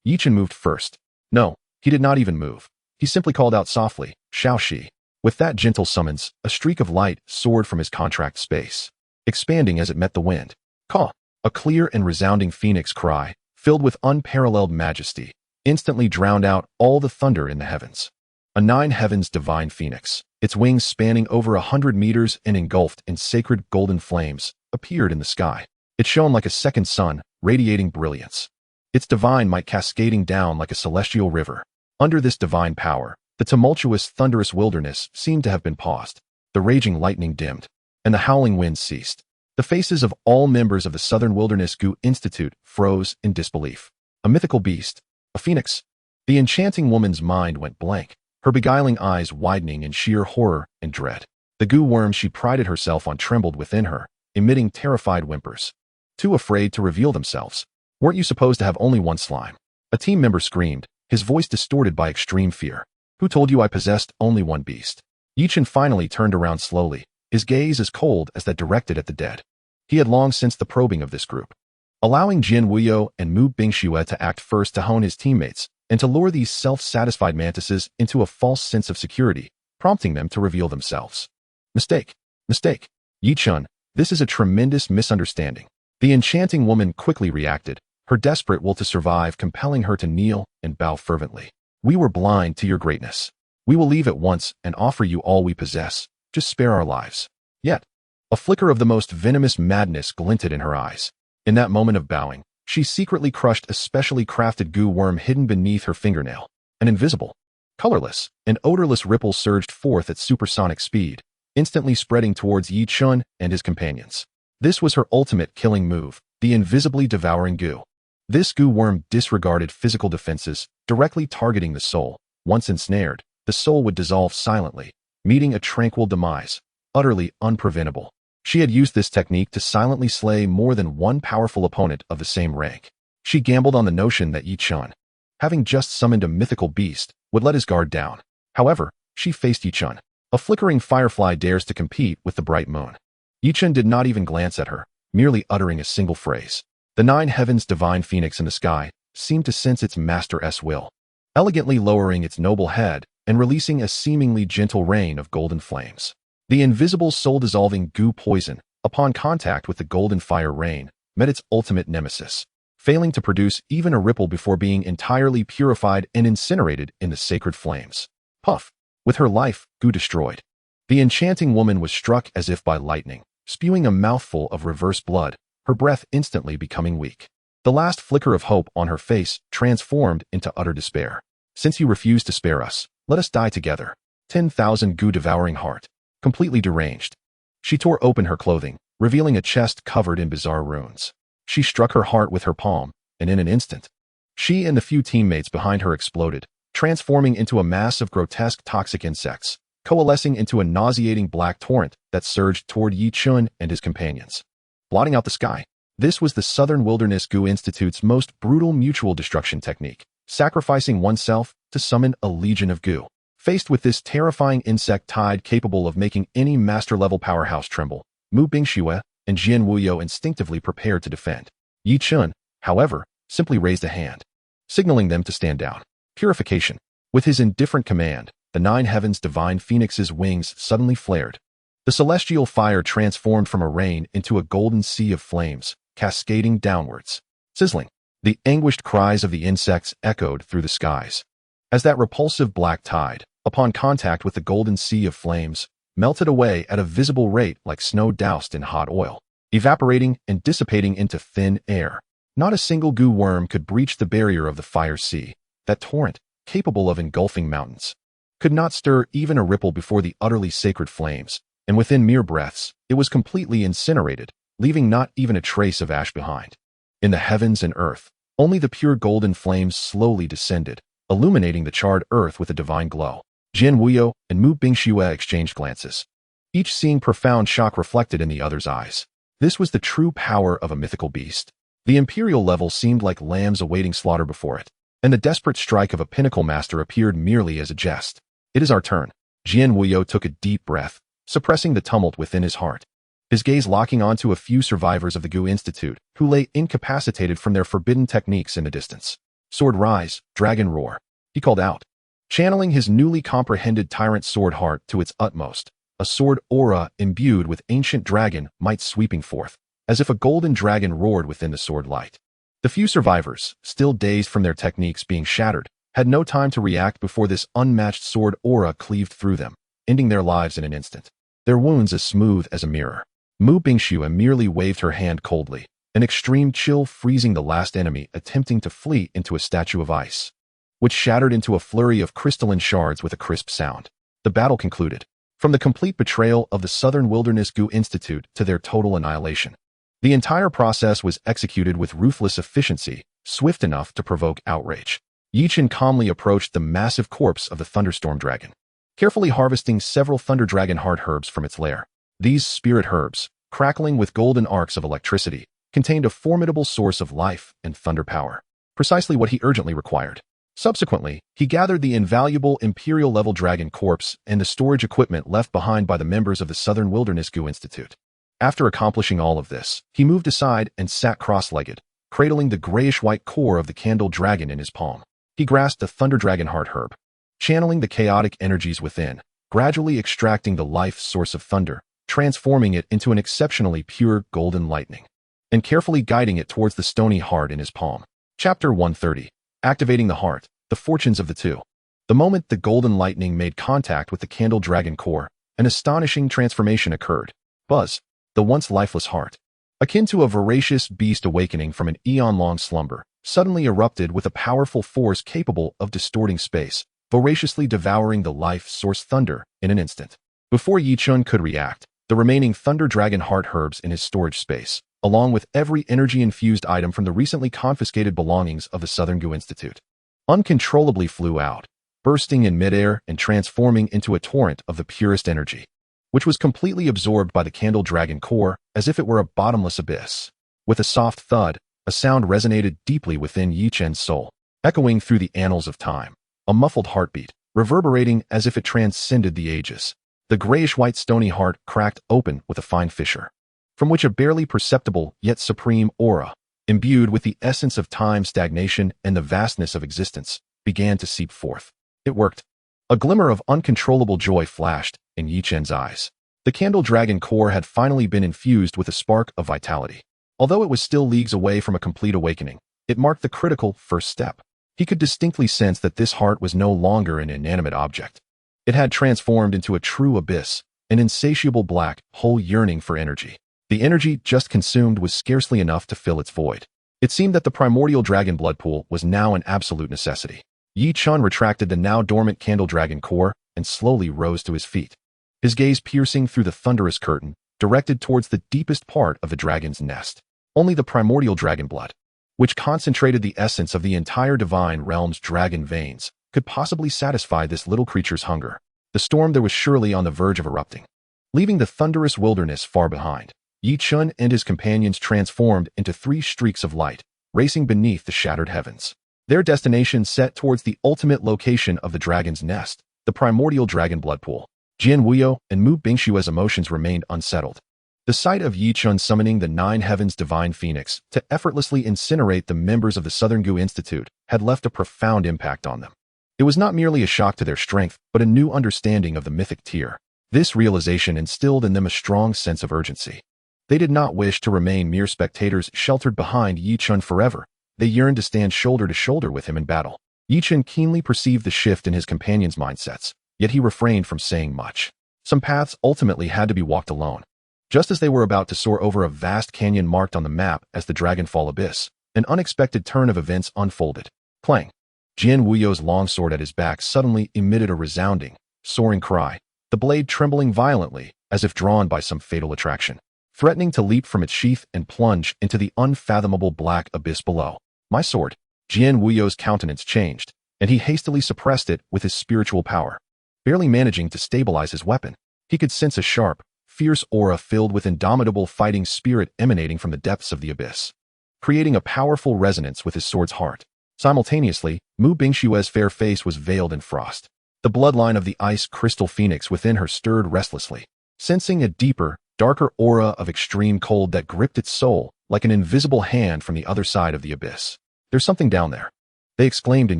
Speaker 1: Yichen moved first. No, he did not even move. He simply called out softly, Xiaoxi. With that gentle summons, a streak of light soared from his contract space, expanding as it met the wind. Caw! A clear and resounding phoenix cry, filled with unparalleled majesty, instantly drowned out all the thunder in the heavens. A nine heavens divine phoenix, its wings spanning over 100 meters and engulfed in sacred golden flames, appeared in the sky. It shone like a second sun, radiating brilliance. Its divine might cascading down like a celestial river. Under this divine power, the tumultuous, thunderous wilderness seemed to have been paused. The raging lightning dimmed, and the howling wind ceased. The faces of all members of the Southern Wilderness Gu Institute froze in disbelief. A mythical beast, a phoenix. The enchanting woman's mind went blank, her beguiling eyes widening in sheer horror and dread. The Gu worm she prided herself on trembled within her, emitting terrified whimpers. Too afraid to reveal themselves. Weren't you supposed to have only one slime? A team member screamed, his voice distorted by extreme fear. Who told you I possessed only one beast? Yichen finally turned around slowly, his gaze as cold as that directed at the dead. He had long sensed the probing of this group. allowing Jin Wuyo and Mu Bingxue to act first to hone his teammates and to lure these self-satisfied mantises into a false sense of security, prompting them to reveal themselves. Mistake. Mistake. Yi-chun, this is a tremendous misunderstanding. The enchanting woman quickly reacted, her desperate will to survive compelling her to kneel and bow fervently. We were blind to your greatness. We will leave at once and offer you all we possess. Just spare our lives. Yet, a flicker of the most venomous madness glinted in her eyes. In that moment of bowing, she secretly crushed a specially crafted goo worm hidden beneath her fingernail. An invisible, colorless, and odorless ripple surged forth at supersonic speed, instantly spreading towards Yi-chun and his companions. This was her ultimate killing move, the invisibly devouring goo. This goo worm disregarded physical defenses, directly targeting the soul. Once ensnared, the soul would dissolve silently, meeting a tranquil demise, utterly unpreventable. She had used this technique to silently slay more than one powerful opponent of the same rank. She gambled on the notion that Yi-chun, having just summoned a mythical beast, would let his guard down. However, she faced Yi-chun. A flickering firefly dares to compete with the bright moon. Yi-chun did not even glance at her, merely uttering a single phrase. The 9 heavens divine phoenix in the sky seemed to sense its master's will, elegantly lowering its noble head and releasing a seemingly gentle rain of golden flames. The invisible soul-dissolving goo poison, upon contact with the golden fire rain, met its ultimate nemesis, failing to produce even a ripple before being entirely purified and incinerated in the sacred flames. Puff! With her life, goo destroyed. The enchanting woman was struck as if by lightning, spewing a mouthful of reverse blood, her breath instantly becoming weak. The last flicker of hope on her face transformed into utter despair. Since you refuse to spare us, let us die together. 10,000 goo-devouring heart. Completely deranged. She tore open her clothing, revealing a chest covered in bizarre runes. She struck her heart with her palm, and in an instant, she and the few teammates behind her exploded, transforming into a mass of grotesque toxic insects, coalescing into a nauseating black torrent that surged toward Yi-chun and his companions, blotting out the sky. This was the Southern Wilderness Goo Institute's most brutal mutual destruction technique, sacrificing oneself to summon a legion of goo. Faced with this terrifying insect tide capable of making any master-level powerhouse tremble, Mu Bingxue and Jin Wuyo instinctively prepared to defend. Yi-chun, however, simply raised a hand, signaling them to stand down. Purification. With his indifferent command, the 9 heavens divine phoenix's wings suddenly flared. The celestial fire transformed from a rain into a golden sea of flames, cascading downwards. Sizzling. The anguished cries of the insects echoed through the skies. As that repulsive black tide, upon contact with the golden sea of flames, melted away at a visible rate like snow doused in hot oil, evaporating and dissipating into thin air. Not a single goo worm could breach the barrier of the fire sea. That torrent, capable of engulfing mountains, could not stir even a ripple before the utterly sacred flames, and within mere breaths, it was completely incinerated, leaving not even a trace of ash behind. In the heavens and earth, only the pure golden flames slowly descended, illuminating the charred earth with a divine glow. Jin Wuyo and Mu Bingxue exchanged glances, each seeing profound shock reflected in the other's eyes. This was the true power of a mythical beast. The imperial level seemed like lambs awaiting slaughter before it, and the desperate strike of a pinnacle master appeared merely as a jest. It is our turn. Jin Wuyo took a deep breath, suppressing the tumult within his heart, his gaze locking onto a few survivors of the Goo Institute who lay incapacitated from their forbidden techniques in the distance. Sword rise, dragon roar, he called out, channeling his newly comprehended tyrant sword heart to its utmost. A sword aura imbued with ancient dragon might sweeping forth, as if a golden dragon roared within the sword light. The few survivors, still dazed from their techniques being shattered, had no time to react before this unmatched sword aura cleaved through them, ending their lives in an instant. Their wounds as smooth as a mirror. Mu Bingxue merely waved her hand coldly, an extreme chill freezing the last enemy attempting to flee into a statue of ice, which shattered into a flurry of crystalline shards with a crisp sound. The battle concluded. From the complete betrayal of the Southern Wilderness Goo Institute to their total annihilation, the entire process was executed with ruthless efficiency, swift enough to provoke outrage. Yi-chun calmly approached the massive corpse of the thunderstorm dragon, carefully harvesting several thunder dragon heart herbs from its lair. These spirit herbs, crackling with golden arcs of electricity, contained a formidable source of life and thunder power, precisely what he urgently required. Subsequently, he gathered the invaluable Imperial-level dragon corpse and the storage equipment left behind by the members of the Southern Wilderness Goo Institute. After accomplishing all of this, he moved aside and sat cross-legged, cradling the grayish-white core of the candle dragon in his palm. He grasped the Thunder Dragon Heart herb, channeling the chaotic energies within, gradually extracting the life source of thunder, transforming it into an exceptionally pure golden lightning, and carefully guiding it towards the stony heart in his palm. Chapter 130. Activating the Heart, the Fortunes of the Two. The moment the golden lightning made contact with the candle dragon core, an astonishing transformation occurred. Buzz, the once lifeless heart, akin to a voracious beast awakening from an eon-long slumber, suddenly erupted with a powerful force capable of distorting space, voraciously devouring the life source thunder in an instant. Before Yichun could react, the remaining Thunder Dragon Heart herbs in his storage space, along with every energy-infused item from the recently confiscated belongings of the Southern Gu Institute, uncontrollably flew out, bursting in midair and transforming into a torrent of the purest energy, which was completely absorbed by the Candle Dragon core as if it were a bottomless abyss. With a soft thud, a sound resonated deeply within Yichun's soul, echoing through the annals of time, a muffled heartbeat, reverberating as if it transcended the ages. The grayish-white stony heart cracked open with a fine fissure, from which a barely perceptible yet supreme aura, imbued with the essence of time, stagnation, and the vastness of existence, began to seep forth. It worked. A glimmer of uncontrollable joy flashed in Yichun's eyes. The Candle Dragon core had finally been infused with a spark of vitality. Although it was still leagues away from a complete awakening, it marked the critical first step. He could distinctly sense that this heart was no longer an inanimate object. It had transformed into a true abyss, an insatiable black hole yearning for energy. The energy just consumed was scarcely enough to fill its void. It seemed that the primordial dragon blood pool was now an absolute necessity. Yichun retracted the now dormant Candle Dragon core and slowly rose to his feet, his gaze piercing through the thunderous curtain, directed towards the deepest part of the dragon's nest. Only the primordial dragon blood, which concentrated the essence of the entire divine realm's dragon veins, could possibly satisfy this little creature's hunger. The storm there was surely on the verge of erupting. Leaving the thunderous wilderness far behind, Yichun and his companions transformed into 3 streaks of light, racing beneath the shattered heavens. Their destination set towards the ultimate location of the dragon's nest, the primordial dragon blood pool. Jian Wuyo and Mu Bingshue's emotions remained unsettled. The sight of Yichun summoning the 9 Heavens Divine Phoenix to effortlessly incinerate the members of the Southern Gu Institute had left a profound impact on them. It was not merely a shock to their strength, but a new understanding of the mythic tier. This realization instilled in them a strong sense of urgency. They did not wish to remain mere spectators sheltered behind Yichun forever. They yearned to stand shoulder to shoulder with him in battle. Yichun keenly perceived the shift in his companions' mindsets, yet he refrained from saying much. Some paths ultimately had to be walked alone. Just as they were about to soar over a vast canyon marked on the map as the Dragonfall Abyss, an unexpected turn of events unfolded. Clang! Jian Wuyo's longsword at his back suddenly emitted a resounding, soaring cry, the blade trembling violently as if drawn by some fatal attraction, threatening to leap from its sheath and plunge into the unfathomable black abyss below. My sword. Jian Wuyo's countenance changed, and he hastily suppressed it with his spiritual power. Barely managing to stabilize his weapon, he could sense a sharp, fierce aura filled with indomitable fighting spirit emanating from the depths of the abyss, creating a powerful resonance with his sword's heart. Simultaneously, Mu Bingshue's fair face was veiled in frost. The bloodline of the ice crystal phoenix within her stirred restlessly, sensing a deeper, darker aura of extreme cold that gripped its soul like an invisible hand from the other side of the abyss. There's something down there, they exclaimed in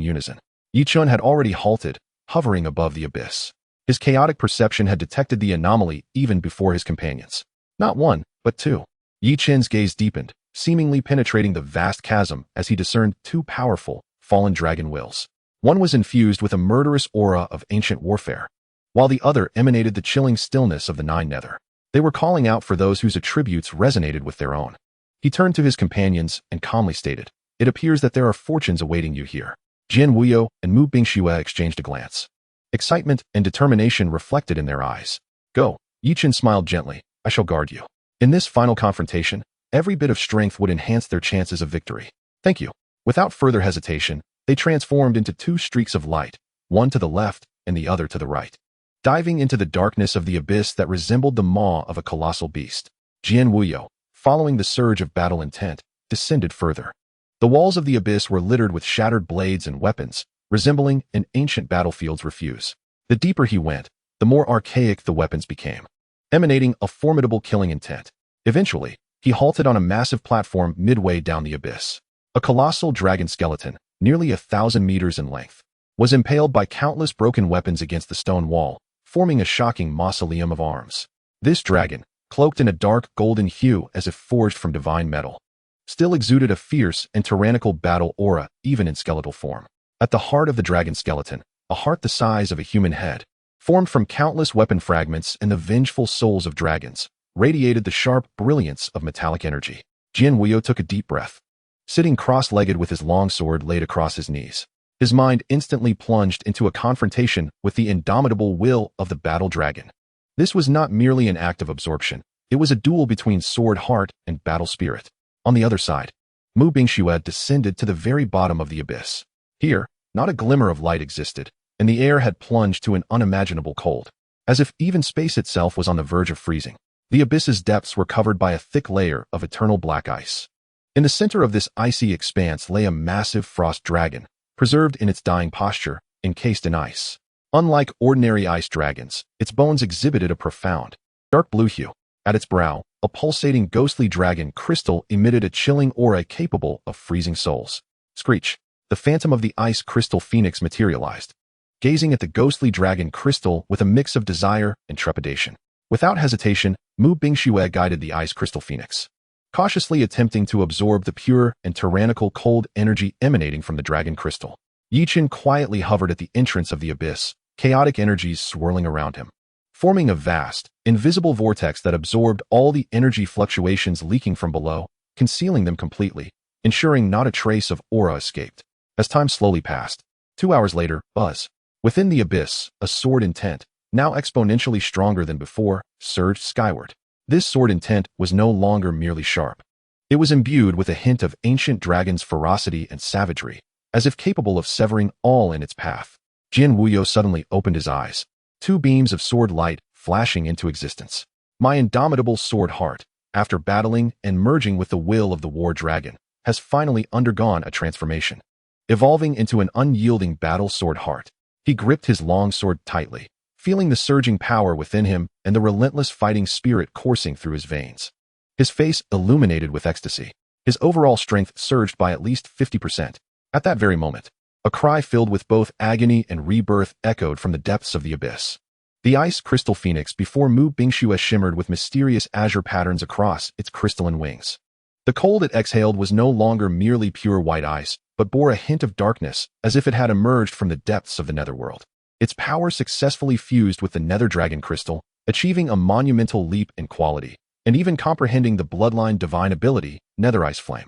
Speaker 1: unison. Yichun had already halted, hovering above the abyss. His chaotic perception had detected the anomaly even before his companions. Not one, but 2. Yichun's gaze deepened, seemingly penetrating the vast chasm as he discerned 2 powerful, fallen dragon wills. One was infused with a murderous aura of ancient warfare, while the other emanated the chilling stillness of the 9 Nether. They were calling out for those whose attributes resonated with their own. He turned to his companions and calmly stated, "It appears that there are fortunes awaiting you here." Jian Wuyo and Mu Bingshue exchanged a glance. Excitement and determination reflected in their eyes. "Go." Yichun smiled gently. "I shall guard you." In this final confrontation, every bit of strength would enhance their chances of victory. "Thank you." Without further hesitation, they transformed into 2 streaks of light, one to the left and the other to the right, diving into the darkness of the abyss that resembled the maw of a colossal beast. Jian Wuyo, following the surge of battle intent, descended further. The walls of the abyss were littered with shattered blades and weapons, resembling an ancient battlefield's refuse. The deeper he went, the more archaic the weapons became, emanating a formidable killing intent. Eventually, He halted on a massive platform midway down the abyss. A colossal dragon skeleton, nearly 1,000 meters in length, was impaled by countless broken weapons against the stone wall, forming a shocking mausoleum of arms. This dragon, cloaked in a dark golden hue as if forged from divine metal, still exuded a fierce and tyrannical battle aura even in skeletal form. At the heart of the dragon skeleton, a heart the size of a human head, formed from countless weapon fragments and the vengeful souls of dragons, radiated the sharp brilliance of metallic energy. Jin Wuyo took a deep breath. Sitting cross-legged with his long sword laid across his knees, his mind instantly plunged into a confrontation with the indomitable will of the battle dragon. This was not merely an act of absorption, it was a duel between sword heart and battle spirit. On the other side, Mu Bingxue descended to the very bottom of the abyss. Here, not a glimmer of light existed, and the air had plunged to an unimaginable cold, as if even space itself was on the verge of freezing. The abyss's depths were covered by a thick layer of eternal black ice. In the center of this icy expanse lay a massive frost dragon, preserved in its dying posture, encased in ice. Unlike ordinary ice dragons, its bones exhibited a profound, dark blue hue. At its brow, a pulsating ghostly dragon crystal emitted a chilling aura capable of freezing souls. Screech! The phantom of the ice crystal phoenix materialized, gazing at the ghostly dragon crystal with a mix of desire and trepidation. Without hesitation, Mu Bingxue guided the ice crystal phoenix, cautiously attempting to absorb the pure and tyrannical cold energy emanating from the dragon crystal. Yichen quietly hovered at the entrance of the abyss, chaotic energies swirling around him, forming a vast, invisible vortex that absorbed all the energy fluctuations leaking from below, concealing them completely, ensuring not a trace of aura escaped. As time slowly passed, 2 hours later, within the abyss, a sword intent, now exponentially stronger than before, surged skyward. This sword intent was no longer merely sharp. It was imbued with a hint of ancient dragon's ferocity and savagery, as if capable of severing all in its path. Jin Wuyo suddenly opened his eyes, 2 beams of sword light flashing into existence. My indomitable sword heart, after battling and merging with the will of the war dragon, has finally undergone a transformation. Evolving into an unyielding battle sword heart, he gripped his long sword tightly, feeling the surging power within him and the relentless fighting spirit coursing through his veins. His face illuminated with ecstasy. His overall strength surged by at least 50%. At that very moment, a cry filled with both agony and rebirth echoed from the depths of the abyss. The ice crystal phoenix before Mu Bingxue shimmered with mysterious azure patterns across its crystalline wings. The cold it exhaled was no longer merely pure white ice, but bore a hint of darkness, as if it had emerged from the depths of the netherworld. Its power successfully fused with the nether dragon crystal, achieving a monumental leap in quality, and even comprehending the bloodline divine ability, Nether Ice Flame.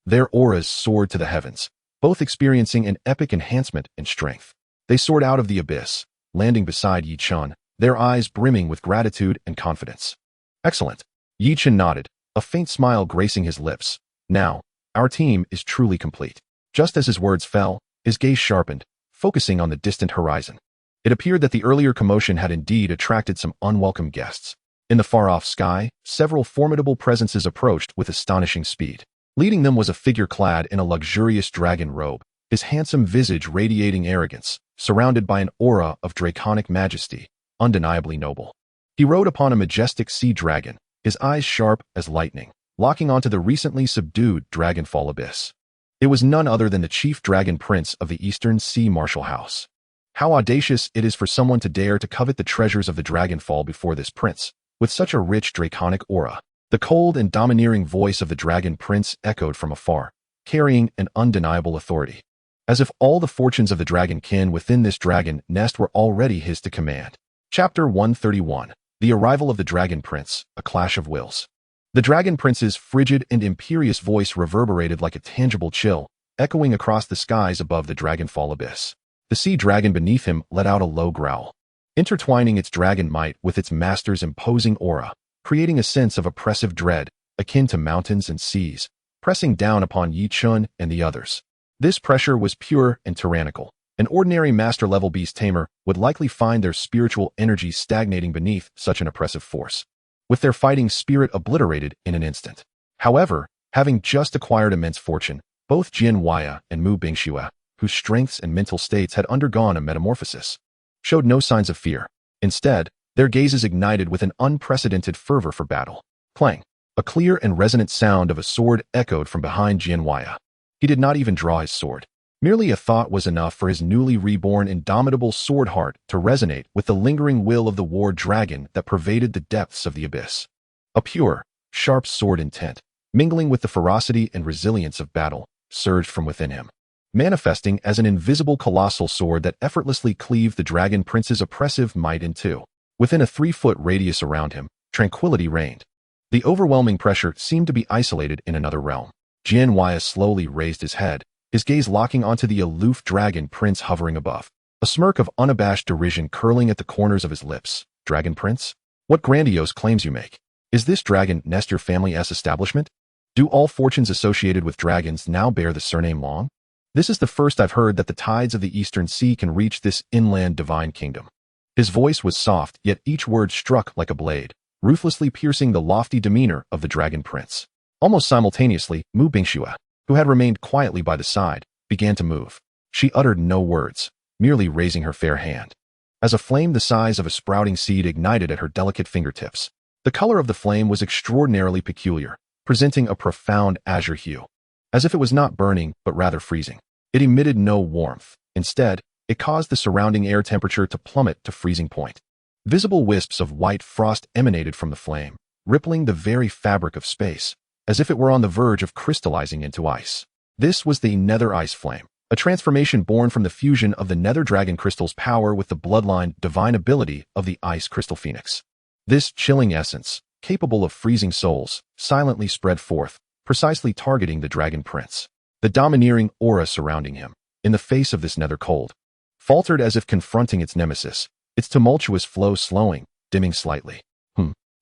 Speaker 1: Their auras soared to the heavens, both experiencing an epic enhancement in strength. They soared out of the abyss, landing beside Yi Chen, their eyes brimming with gratitude and confidence. Excellent. Yi Chen nodded, a faint smile gracing his lips. Now, our team is truly complete. Just as his words fell, his gaze sharpened, focusing on the distant horizon. It appeared that the earlier commotion had indeed attracted some unwelcome guests. In the far-off sky, several formidable presences approached with astonishing speed. Leading them was a figure clad in a luxurious dragon robe, his handsome visage radiating arrogance, surrounded by an aura of draconic majesty, undeniably noble. He rode upon a majestic sea dragon, his eyes sharp as lightning, locking onto the recently subdued Dragonfall abyss. It was none other than the chief dragon prince of the Eastern Sea Martial House. How audacious it is for someone to dare to covet the treasures of the Dragonfall before this prince, with such a rich draconic aura. The cold and domineering voice of the dragon prince echoed from afar, carrying an undeniable authority, as if all the fortunes of the dragon kin within this dragon nest were already his to command. Chapter 131. The Arrival of the Dragon Prince, A Clash of Wills. The dragon prince's frigid and imperious voice reverberated like a tangible chill, echoing across the skies above the Dragonfall abyss. The sea dragon beneath him let out a low growl, intertwining its dragon might with its master's imposing aura, creating a sense of oppressive dread, akin to mountains and seas, pressing down upon Yi Chen and the others. This pressure was pure and tyrannical. An ordinary master-level beast tamer would likely find their spiritual energy stagnating beneath such an oppressive force, with their fighting spirit obliterated in an instant. However, having just acquired immense fortune, both Jin Wuyo and Mu Bingxue, whose strengths and mental states had undergone a metamorphosis, showed no signs of fear. Instead, their gazes ignited with an unprecedented fervor for battle. Clang! A clear and resonant sound of a sword echoed from behind Jianhuaya. He did not even draw his sword. Merely a thought was enough for his newly reborn indomitable sword heart to resonate with the lingering will of the war dragon that pervaded the depths of the abyss. A pure, sharp sword intent, mingling with the ferocity and resilience of battle, surged from within him, manifesting as an invisible colossal sword that effortlessly cleaved the dragon prince's oppressive might in two. Within a 3-foot radius around him, tranquility reigned. The overwhelming pressure seemed to be isolated in another realm. Jianhuaya slowly raised his head, his gaze locking onto the aloof dragon prince hovering above. A smirk of unabashed derision curling at the corners of his lips. Dragon prince? What grandiose claims you make. Is this dragon nest your family's establishment? Do all fortunes associated with dragons now bear the surname Long? This is the first I've heard that the tides of the Eastern Sea can reach this inland divine kingdom. His voice was soft, yet each word struck like a blade, ruthlessly piercing the lofty demeanor of the dragon prince. Almost simultaneously, Mu Bingxue, who had remained quietly by the side, began to move. She uttered no words, merely raising her fair hand. As a flame the size of a sprouting seed ignited at her delicate fingertips, the color of the flame was extraordinarily peculiar, presenting a profound azure hue. As if it was not burning, but rather freezing. It emitted no warmth. Instead, it caused the surrounding air temperature to plummet to freezing point. Visible wisps of white frost emanated from the flame, rippling the very fabric of space, as if it were on the verge of crystallizing into ice. This was the Nether Ice Flame, a transformation born from the fusion of the Nether Dragon Crystal's power with the bloodline divine ability of the Ice Crystal Phoenix. This chilling essence, capable of freezing souls, silently spread forth, precisely targeting the Dragon Prince. The domineering aura surrounding him, in the face of this nether cold, faltered as if confronting its nemesis, its tumultuous flow slowing, dimming slightly.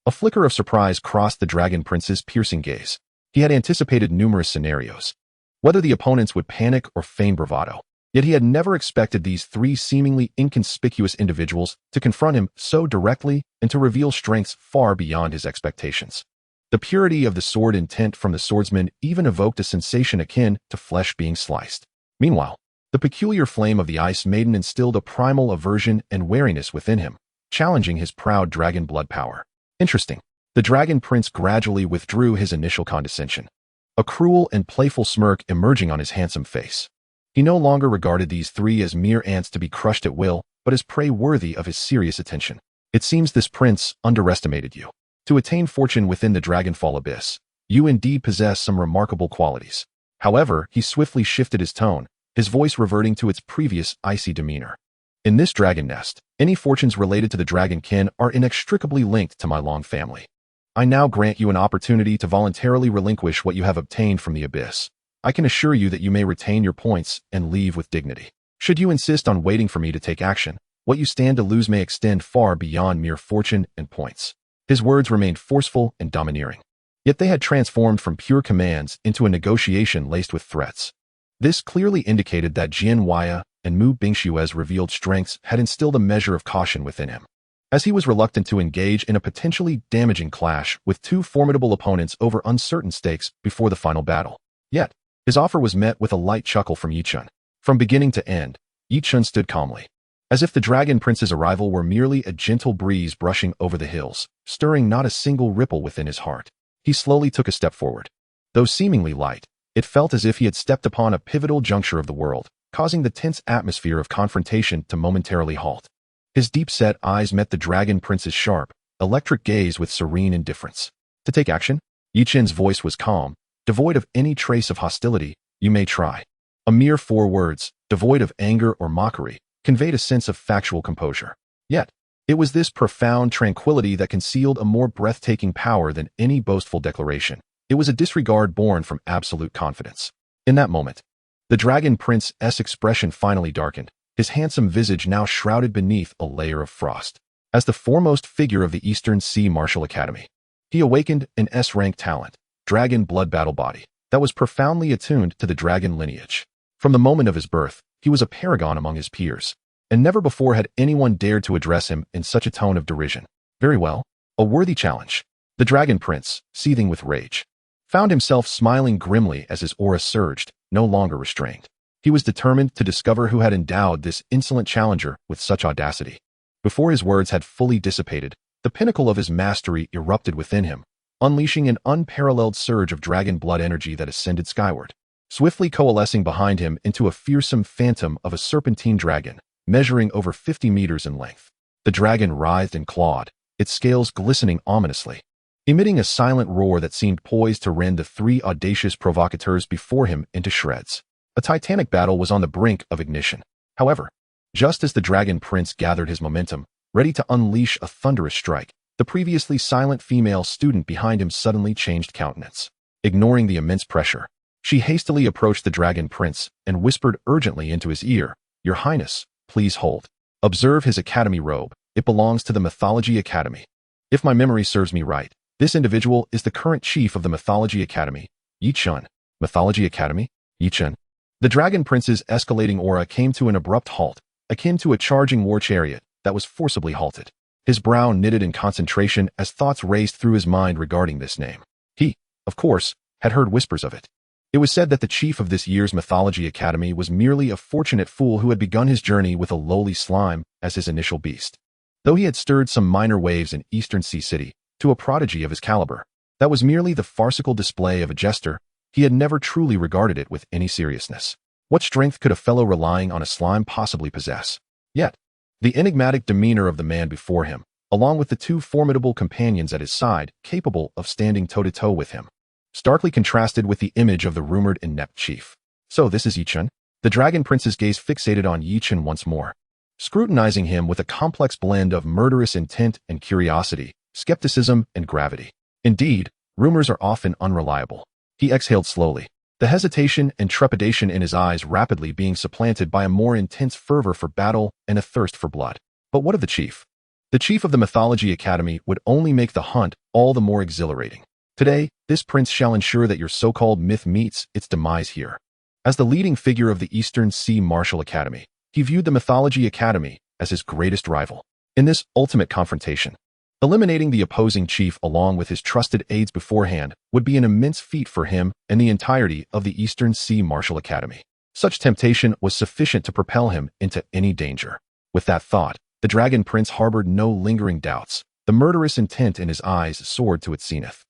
Speaker 1: A flicker of surprise crossed the Dragon Prince's piercing gaze. He had anticipated numerous scenarios, whether the opponents would panic or feign bravado. Yet he had never expected these 3 seemingly inconspicuous individuals to confront him so directly and to reveal strengths far beyond his expectations. The purity of the sword intent from the swordsman even evoked a sensation akin to flesh being sliced. Meanwhile, the peculiar flame of the Ice Maiden instilled a primal aversion and wariness within him, challenging his proud dragon blood power. Interesting. The Dragon Prince gradually withdrew his initial condescension, a cruel and playful smirk emerging on his handsome face. He no longer regarded these 3 as mere ants to be crushed at will, but as prey worthy of his serious attention. It seems this prince underestimated you. To attain fortune within the Dragonfall Abyss, you indeed possess some remarkable qualities. However, he swiftly shifted his tone, his voice reverting to its previous icy demeanor. In this dragon nest, any fortunes related to the dragonkin are inextricably linked to my Long family. I now grant you an opportunity to voluntarily relinquish what you have obtained from the abyss. I can assure you that you may retain your points and leave with dignity. Should you insist on waiting for me to take action, what you stand to lose may extend far beyond mere fortune and points. His words remained forceful and domineering, yet they had transformed from pure commands into a negotiation laced with threats. This clearly indicated that Jianhuaya and Mu Bingshue's revealed strengths had instilled a measure of caution within him, as he was reluctant to engage in a potentially damaging clash with 2 formidable opponents over uncertain stakes before the final battle. Yet, his offer was met with a light chuckle from Yichun. From beginning to end, Yichun stood calmly, as if the Dragon Prince's arrival were merely a gentle breeze brushing over the hills, stirring not a single ripple within his heart. He slowly took a step forward. Though seemingly light, it felt as if he had stepped upon a pivotal juncture of the world, causing the tense atmosphere of confrontation to momentarily halt. His deep-set eyes met the Dragon Prince's sharp, electric gaze with serene indifference. To take action? Yichun's voice was calm, devoid of any trace of hostility. You may try. A mere 4 words, devoid of anger or mockery, conveyed a sense of factual composure. Yet, it was this profound tranquility that concealed a more breathtaking power than any boastful declaration. It was a disregard born from absolute confidence. In that moment, the Dragon Prince's expression finally darkened, his handsome visage now shrouded beneath a layer of frost. As the foremost figure of the Eastern Sea Martial Academy, he awakened an S-rank talent, dragon blood battle body, that was profoundly attuned to the dragon lineage. From the moment of his birth, he was a paragon among his peers, and never before had anyone dared to address him in such a tone of derision. Very well, a worthy challenge. The Dragon Prince, seething with rage, found himself smiling grimly as his aura surged, no longer restrained. He was determined to discover who had endowed this insolent challenger with such audacity. Before his words had fully dissipated, the pinnacle of his mastery erupted within him, unleashing an unparalleled surge of dragon blood energy that ascended skyward, swiftly coalescing behind him into a fearsome phantom of a serpentine dragon, measuring over 50 meters in length. The dragon writhed and clawed, its scales glistening ominously, emitting a silent roar that seemed poised to rend the three audacious provocateurs before him into shreds. A titanic battle was on the brink of ignition. However, just as the Dragon Prince gathered his momentum, ready to unleash a thunderous strike, the previously silent female student behind him suddenly changed countenance. Ignoring the immense pressure, she hastily approached the Dragon Prince and whispered urgently into his ear, "Your Highness, please hold. Observe his academy robe. It belongs to the Mythology Academy. If my memory serves me right, this individual is the current chief of the Mythology Academy, Yi Chun." Mythology Academy? Yi Chun? The Dragon Prince's escalating aura came to an abrupt halt, akin to a charging war chariot that was forcibly halted. His brow knitted in concentration as thoughts raced through his mind regarding this name. He, of course, had heard whispers of it. It was said that the chief of this year's Mythology Academy was merely a fortunate fool who had begun his journey with a lowly slime as his initial beast. Though he had stirred some minor waves in Eastern Sea City to a prodigy of his caliber, that was merely the farcical display of a jester. He had never truly regarded it with any seriousness. What strength could a fellow relying on a slime possibly possess? Yet, the enigmatic demeanor of the man before him, along with the two formidable companions at his side capable of standing toe-to-toe with him, starkly contrasted with the image of the rumored inept chief. So this is Yi Chun? The Dragon Prince's gaze fixated on Yi Chun once more, scrutinizing him with a complex blend of murderous intent and curiosity, skepticism and gravity. Indeed, rumors are often unreliable. He exhaled slowly, the hesitation and trepidation in his eyes rapidly being supplanted by a more intense fervor for battle and a thirst for blood. But what of the chief? The chief of the Mythology Academy would only make the hunt all the more exhilarating. Today, this prince shall ensure that your so-called myth meets its demise here. As the leading figure of the Eastern Sea Martial Academy, he viewed the Mythology Academy as his greatest rival. In this ultimate confrontation, eliminating the opposing chief along with his trusted aides beforehand would be an immense feat for him and the entirety of the Eastern Sea Martial Academy. Such temptation was sufficient to propel him into any danger. With that thought, the Dragon Prince harbored no lingering doubts. The murderous intent in his eyes soared to its zenith.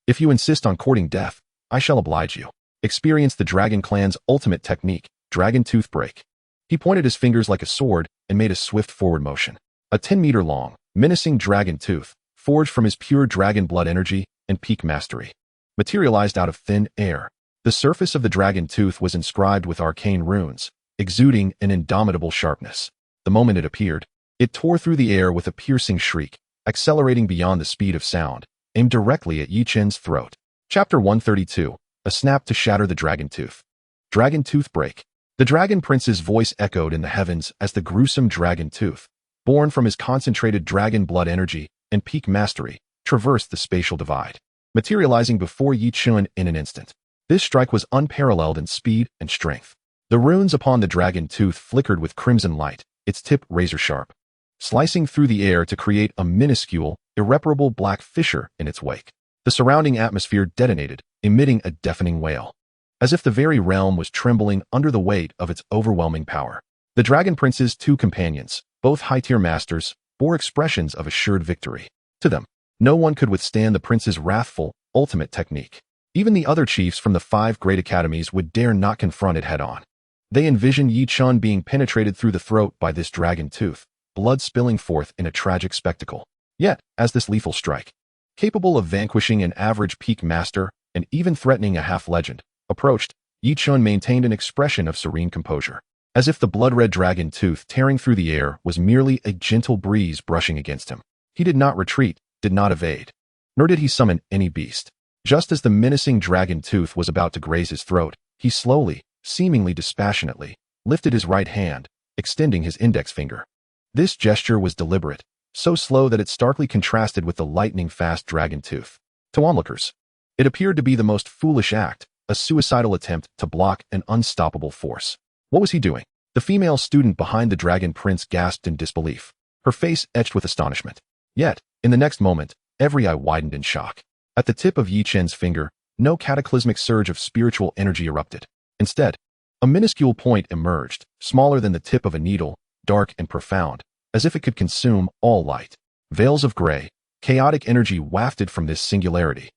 Speaker 1: "If you insist on courting death, I shall oblige you." Experience the Dragon Clan's ultimate technique, Dragon Tooth Break. He pointed his fingers like a sword and made a swift forward motion. A 10-meter-long, menacing dragon tooth, forged from his pure dragon blood energy and peak mastery, materialized out of thin air. The surface of the dragon tooth was inscribed with arcane runes, exuding an indomitable sharpness. The moment it appeared, it tore through the air with a piercing shriek, accelerating beyond the speed of sound, aimed directly at Yi Chun's throat. Chapter 132, A Snap to Shatter the Dragon Tooth. Dragon Tooth Break. The Dragon Prince's voice echoed in the heavens as the gruesome dragon tooth, born from his concentrated dragon blood energy and peak mastery, traversed the spatial divide, materializing before Yi Chun in an instant. This strike was unparalleled in speed and strength. The runes upon the dragon tooth flickered with crimson light, its tip razor-sharp, slicing through the air to create a minuscule, irreparable black fissure in its wake. The surrounding atmosphere detonated, emitting a deafening wail, as if the very realm was trembling under the weight of its overwhelming power. The Dragon Prince's two companions, both high-tier masters, bore expressions of assured victory. To them, no one could withstand the prince's wrathful, ultimate technique. Even the other chiefs from the 5 great academies would dare not confront it head-on. They envisioned Yi Chun being penetrated through the throat by this dragon tooth, blood spilling forth in a tragic spectacle. Yet, as this lethal strike, capable of vanquishing an average peak master and even threatening a half-legend, approached, Yi Chun maintained an expression of serene composure, as if the blood-red dragon tooth tearing through the air was merely a gentle breeze brushing against him. He did not retreat, did not evade, nor did he summon any beast. Just as the menacing dragon tooth was about to graze his throat, he slowly, seemingly dispassionately, lifted his right hand, extending his index finger. This gesture was deliberate, so slow that it starkly contrasted with the lightning-fast dragon tooth. To onlookers, it appeared to be the most foolish act, a suicidal attempt to block an unstoppable force. What was he doing? The female student behind the Dragon Prince gasped in disbelief, her face etched with astonishment. Yet, in the next moment, every eye widened in shock. At the tip of Yi Chun's finger, no cataclysmic surge of spiritual energy erupted. Instead, a minuscule point emerged, smaller than the tip of a needle, dark and profound, as if it could consume all light. Veils of gray, chaotic energy wafted from this singularity,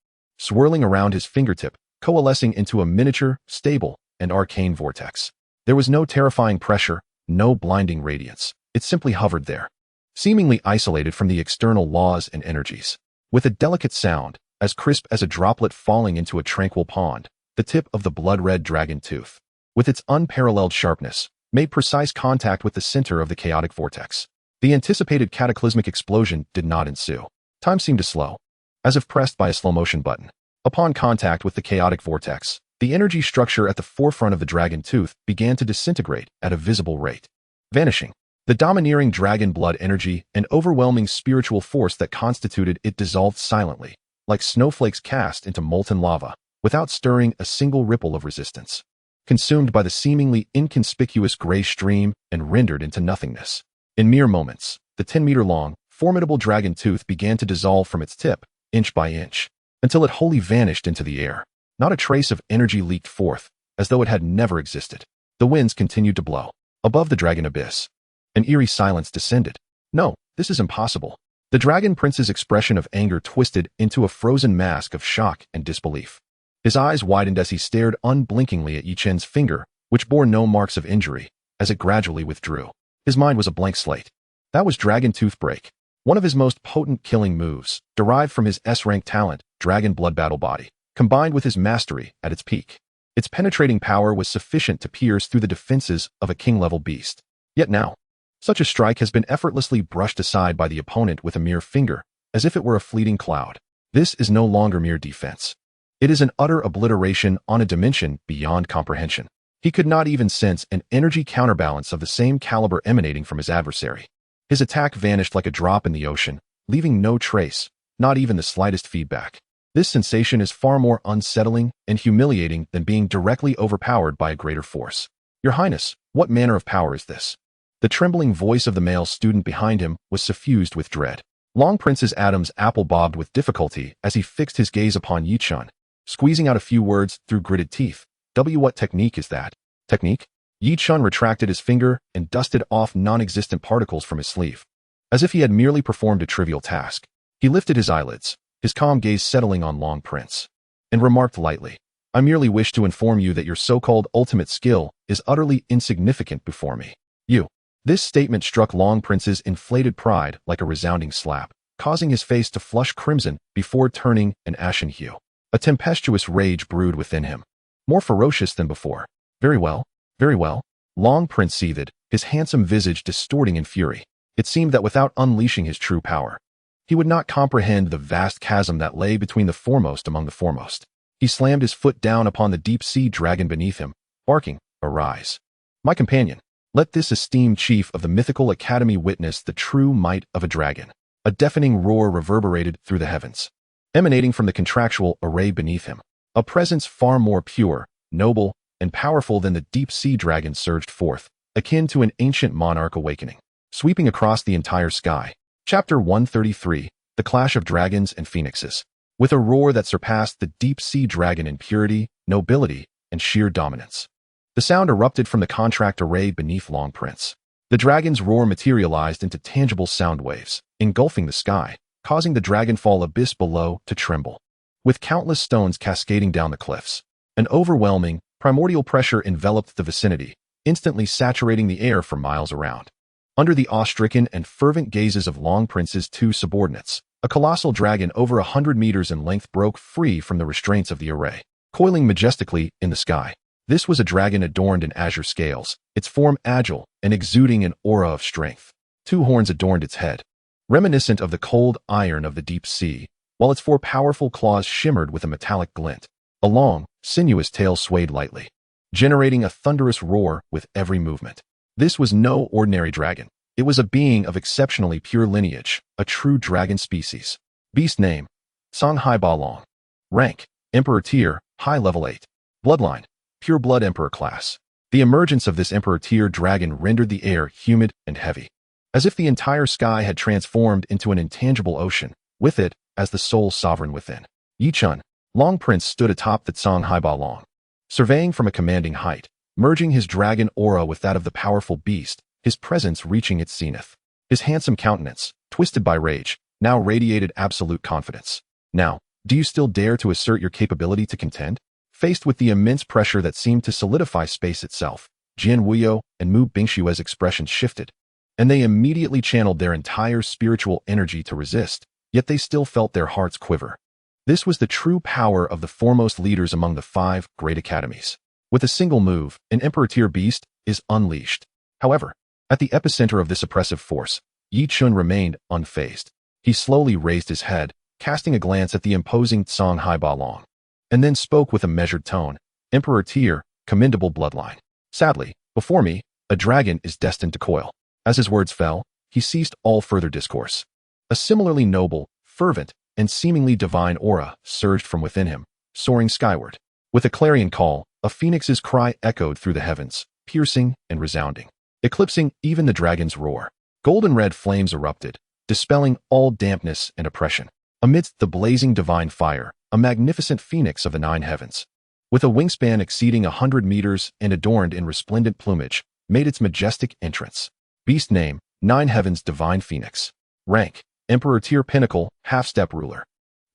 Speaker 1: swirling around his fingertip, coalescing into a miniature, stable, and arcane vortex. There was no terrifying pressure, no blinding radiance. It simply hovered there, seemingly isolated from the external laws and energies. With a delicate sound, as crisp as a droplet falling into a tranquil pond, the tip of the blood-red dragon tooth, with its unparalleled sharpness, made precise contact with the center of the chaotic vortex. The anticipated cataclysmic explosion did not ensue. Time seemed to slow, as if pressed by a slow-motion button. Upon contact with the chaotic vortex, the energy structure at the forefront of the dragon tooth began to disintegrate at a visible rate, vanishing. The domineering dragon blood energy and overwhelming spiritual force that constituted it dissolved silently, like snowflakes cast into molten lava, without stirring a single ripple of resistance. Consumed by the seemingly inconspicuous gray stream and rendered into nothingness. In mere moments, the 10-meter-long, formidable dragon tooth began to dissolve from its tip, inch by inch, until it wholly vanished into the air. Not a trace of energy leaked forth, as though it had never existed. The winds continued to blow. Above the dragon abyss, an eerie silence descended. No, this is impossible. The dragon prince's expression of anger twisted into a frozen mask of shock and disbelief. His eyes widened as he stared unblinkingly at Yichen's finger, which bore no marks of injury, as it gradually withdrew. His mind was a blank slate. That was Dragon Tooth Break, one of his most potent killing moves, derived from his S-rank talent, Dragon Blood Battle Body, combined with his mastery at its peak. Its penetrating power was sufficient to pierce through the defenses of a king-level beast. Yet now, such a strike has been effortlessly brushed aside by the opponent with a mere finger, as if it were a fleeting cloud. This is no longer mere defense. It is an utter obliteration on a dimension beyond comprehension. He could not even sense an energy counterbalance of the same caliber emanating from his adversary. His attack vanished like a drop in the ocean, leaving no trace, not even the slightest feedback. This sensation is far more unsettling and humiliating than being directly overpowered by a greater force. Your Highness, what manner of power is this? The trembling voice of the male student behind him was suffused with dread. Long Prince's Adam's apple bobbed with difficulty as he fixed his gaze upon Yichun, squeezing out a few words through gritted teeth. What technique is that? Technique? Yichun retracted his finger and dusted off non-existent particles from his sleeve, as if he had merely performed a trivial task. He lifted his eyelids, his calm gaze settling on Long Prince, and remarked lightly, I merely wish to inform you that your so-called ultimate skill is utterly insignificant before me. You. This statement struck Long Prince's inflated pride like a resounding slap, causing his face to flush crimson before turning an ashen hue. A tempestuous rage brewed within him, more ferocious than before. Very well, very well. Long Prince seethed, his handsome visage distorting in fury. It seemed that without unleashing his true power, he would not comprehend the vast chasm that lay between the foremost among the foremost. He slammed his foot down upon the deep-sea dragon beneath him, barking, Arise. My companion, let this esteemed chief of the mythical academy witness the true might of a dragon. A deafening roar reverberated through the heavens, emanating from the contractual array beneath him. A presence far more pure, noble, and powerful than the deep-sea dragon surged forth, akin to an ancient monarch awakening, sweeping across the entire sky. Chapter 133, The Clash of Dragons and Phoenixes. With a roar that surpassed the deep-sea dragon in purity, nobility, and sheer dominance. The sound erupted from the contract array beneath Long Prince. The dragon's roar materialized into tangible sound waves, engulfing the sky, causing the dragonfall abyss below to tremble. With countless stones cascading down the cliffs, an overwhelming, primordial pressure enveloped the vicinity, instantly saturating the air for miles around. Under the awe-stricken and fervent gazes of Long Prince's two subordinates, a colossal dragon over 100 meters in length broke free from the restraints of the array, coiling majestically in the sky. This was a dragon adorned in azure scales, its form agile and exuding an aura of strength. Two horns adorned its head, reminiscent of the cold iron of the deep sea, while its four powerful claws shimmered with a metallic glint. A long, sinuous tail swayed lightly, generating a thunderous roar with every movement. This was no ordinary dragon. It was a being of exceptionally pure lineage, a true dragon species. Beast name, Songhai Balong. Rank, Emperor tier, high level 8. Bloodline, pure blood Emperor class. The emergence of this Emperor tier dragon rendered the air humid and heavy, as if the entire sky had transformed into an intangible ocean, with it as the sole sovereign within. Yichun, Long Prince stood atop the Songhai Balong, surveying from a commanding height, merging his dragon aura with that of the powerful beast, his presence reaching its zenith. His handsome countenance, twisted by rage, now radiated absolute confidence. Now, Do you still dare to assert your capability to contend? Faced with the immense pressure that seemed to solidify space itself, Jian Wuyo and Mu Bingshue's expressions shifted, and they immediately channeled their entire spiritual energy to resist, yet they still felt their hearts quiver. This was the true power of the foremost leaders among the 5 great academies. With a single move, an Emperor-tier beast is unleashed. However, at the epicenter of this oppressive force, Yi Chun remained unfazed. He slowly raised his head, casting a glance at the imposing Tsang Hai Ba Long, and then spoke with a measured tone. Emperor-tier, commendable bloodline. Sadly, before me, a dragon is destined to coil. As his words fell, he ceased all further discourse. A similarly noble, fervent, and seemingly divine aura surged from within him, soaring skyward. With a clarion call, a phoenix's cry echoed through the heavens, piercing and resounding, eclipsing even the dragon's roar. Golden red flames erupted, dispelling all dampness and oppression. Amidst the blazing divine fire, a magnificent phoenix of the 9 heavens, with a wingspan exceeding 100 meters and adorned in resplendent plumage, made its majestic entrance. Beast name, 9 heavens divine phoenix. Rank, Emperor-tier pinnacle, half-step ruler.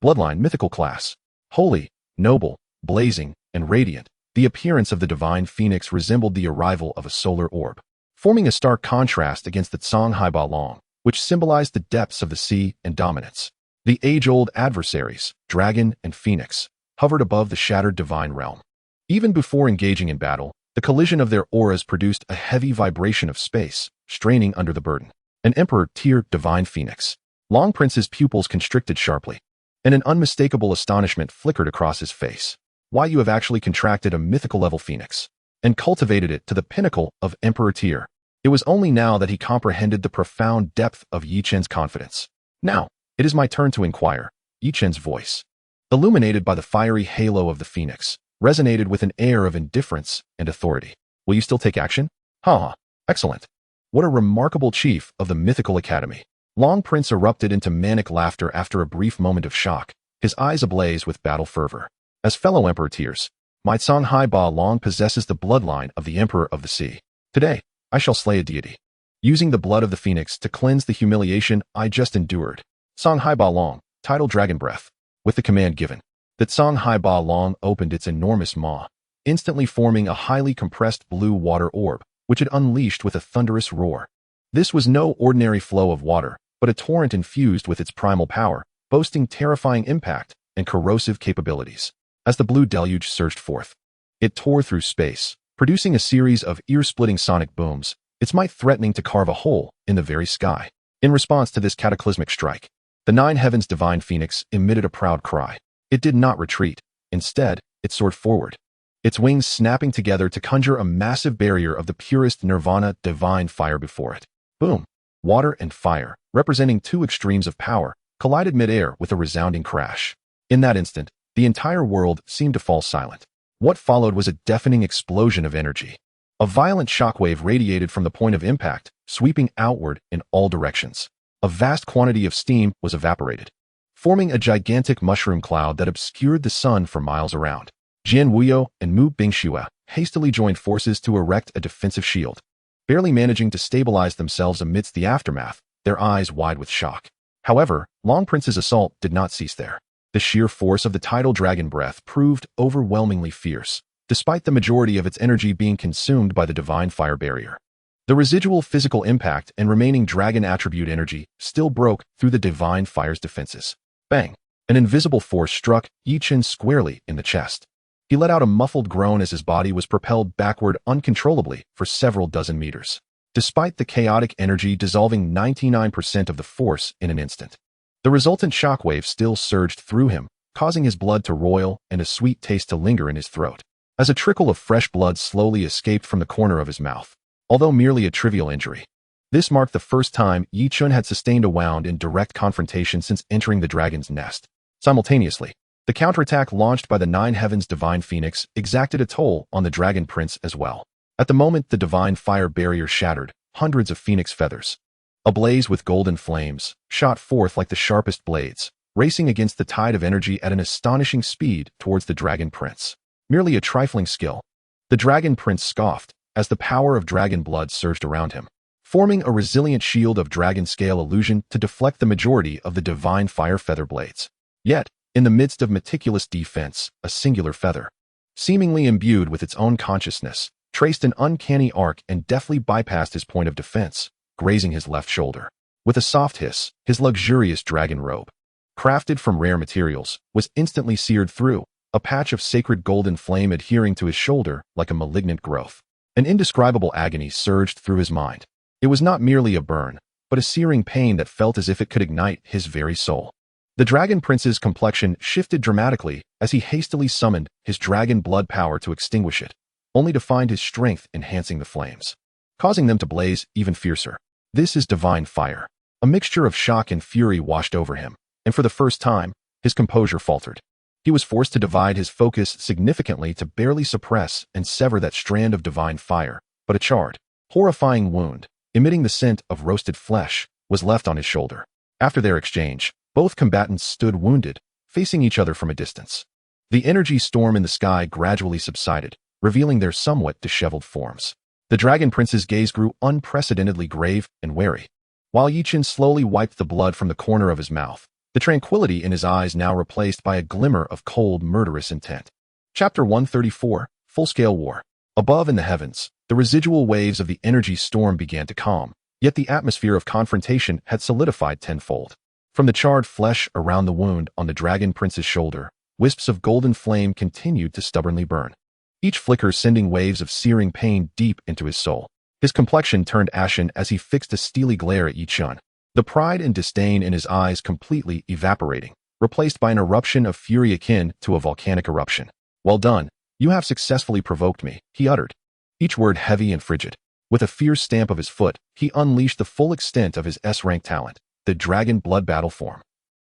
Speaker 1: Bloodline mythical class. Holy, noble, blazing, and radiant, the appearance of the divine phoenix resembled the arrival of a solar orb, forming a stark contrast against the Tsang Hai Ba Long, which symbolized the depths of the sea and dominance. The age-old adversaries, dragon and phoenix, hovered above the shattered divine realm. Even before engaging in battle, the collision of their auras produced a heavy vibration of space, straining under the burden. An Emperor-tier divine phoenix. Long Prince's pupils constricted sharply, and an unmistakable astonishment flickered across his face. Why, you have actually contracted a mythical-level phoenix, and cultivated it to the pinnacle of Emperor-tier. It was only now that he comprehended the profound depth of Yi Chen's confidence. Now, it is my turn to inquire. Yi Chen's voice, illuminated by the fiery halo of the phoenix, resonated with an air of indifference and authority. Will you still take action? Ha! Excellent. What a remarkable chief of the Mythical Academy. Long Prince erupted into manic laughter after a brief moment of shock, his eyes ablaze with battle fervor. As fellow Emperor-tiers, my Tsang Hai Ba Long possesses the bloodline of the Emperor of the Sea. Today, I shall slay a deity, using the blood of the phoenix to cleanse the humiliation I just endured. Tsang Hai Ba Long, tidal dragon breath. With the command given, the Tsang Hai Ba Long opened its enormous maw, instantly forming a highly compressed blue water orb, which it unleashed with a thunderous roar. This was no ordinary flow of water, but a torrent infused with its primal power, boasting terrifying impact and corrosive capabilities. As the blue deluge surged forth, it tore through space, producing a series of ear-splitting sonic booms, its might threatening to carve a hole in the very sky. In response to this cataclysmic strike, the 9 heavens divine phoenix emitted a proud cry. It did not retreat. Instead, it soared forward, its wings snapping together to conjure a massive barrier of the purest nirvana divine fire before it. Boom! Water and fire, representing 2 extremes of power, collided mid-air with a resounding crash. In that instant, the entire world seemed to fall silent. What followed was a deafening explosion of energy. A violent shockwave radiated from the point of impact, sweeping outward in all directions. A vast quantity of steam was evaporated, forming a gigantic mushroom cloud that obscured the sun for miles around. Jian Wuyo and Mu Bingshue hastily joined forces to erect a defensive shield, barely managing to stabilize themselves amidst the aftermath, their eyes wide with shock. However, Long Prince's assault did not cease there. The sheer force of the tidal dragon breath proved overwhelmingly fierce, despite the majority of its energy being consumed by the divine fire barrier. The residual physical impact and remaining dragon attribute energy still broke through the divine fire's defenses. Bang! An invisible force struck Yi Chen squarely in the chest. He let out a muffled groan as his body was propelled backward uncontrollably for several dozen meters, despite the chaotic energy dissolving 99% of the force in an instant. The resultant shockwave still surged through him, causing his blood to roil and a sweet taste to linger in his throat, as a trickle of fresh blood slowly escaped from the corner of his mouth. Although merely a trivial injury, this marked the first time Yi Chun had sustained a wound in direct confrontation since entering the dragon's nest. Simultaneously, the counterattack launched by the 9 heavens divine phoenix exacted a toll on the dragon prince as well. At the moment the divine fire barrier shattered, hundreds of phoenix feathers, ablaze with golden flames, shot forth like the sharpest blades, racing against the tide of energy at an astonishing speed towards the dragon prince. Merely a trifling skill. The dragon prince scoffed as the power of dragon blood surged around him, forming a resilient shield of dragon scale illusion to deflect the majority of the divine fire feather blades. Yet, In the midst of meticulous defense, a singular feather, seemingly imbued with its own consciousness, traced an uncanny arc and deftly bypassed his point of defense, grazing his left shoulder. With a soft hiss, his luxurious dragon robe, crafted from rare materials, was instantly seared through, a patch of sacred golden flame adhering to his shoulder like a malignant growth. An indescribable agony surged through his mind. It was not merely a burn, but a searing pain that felt as if it could ignite his very soul. The Dragon Prince's complexion shifted dramatically as he hastily summoned his dragon blood power to extinguish it, only to find his strength enhancing the flames, causing them to blaze even fiercer. This is divine fire. A mixture of shock and fury washed over him, and for the first time, his composure faltered. He was forced to divide his focus significantly to barely suppress and sever that strand of divine fire, but a charred, horrifying wound, emitting the scent of roasted flesh, was left on his shoulder. After their exchange, both combatants stood wounded, facing each other from a distance. The energy storm in the sky gradually subsided, revealing their somewhat disheveled forms. The Dragon Prince's gaze grew unprecedentedly grave and wary. While Yichin slowly wiped the blood from the corner of his mouth, the tranquility in his eyes now replaced by a glimmer of cold, murderous intent. Chapter 134, Full-Scale War. Above in the heavens, the residual waves of the energy storm began to calm, yet the atmosphere of confrontation had solidified tenfold. From the charred flesh around the wound on the Dragon Prince's shoulder, wisps of golden flame continued to stubbornly burn, each flicker sending waves of searing pain deep into his soul. His complexion turned ashen as he fixed a steely glare at Yichun, the pride and disdain in his eyes completely evaporating, replaced by an eruption of fury akin to a volcanic eruption. "Well done. You have successfully provoked me," he uttered, each word heavy and frigid. With a fierce stamp of his foot, he unleashed the full extent of his S-rank talent, the Dragon Blood Battle form.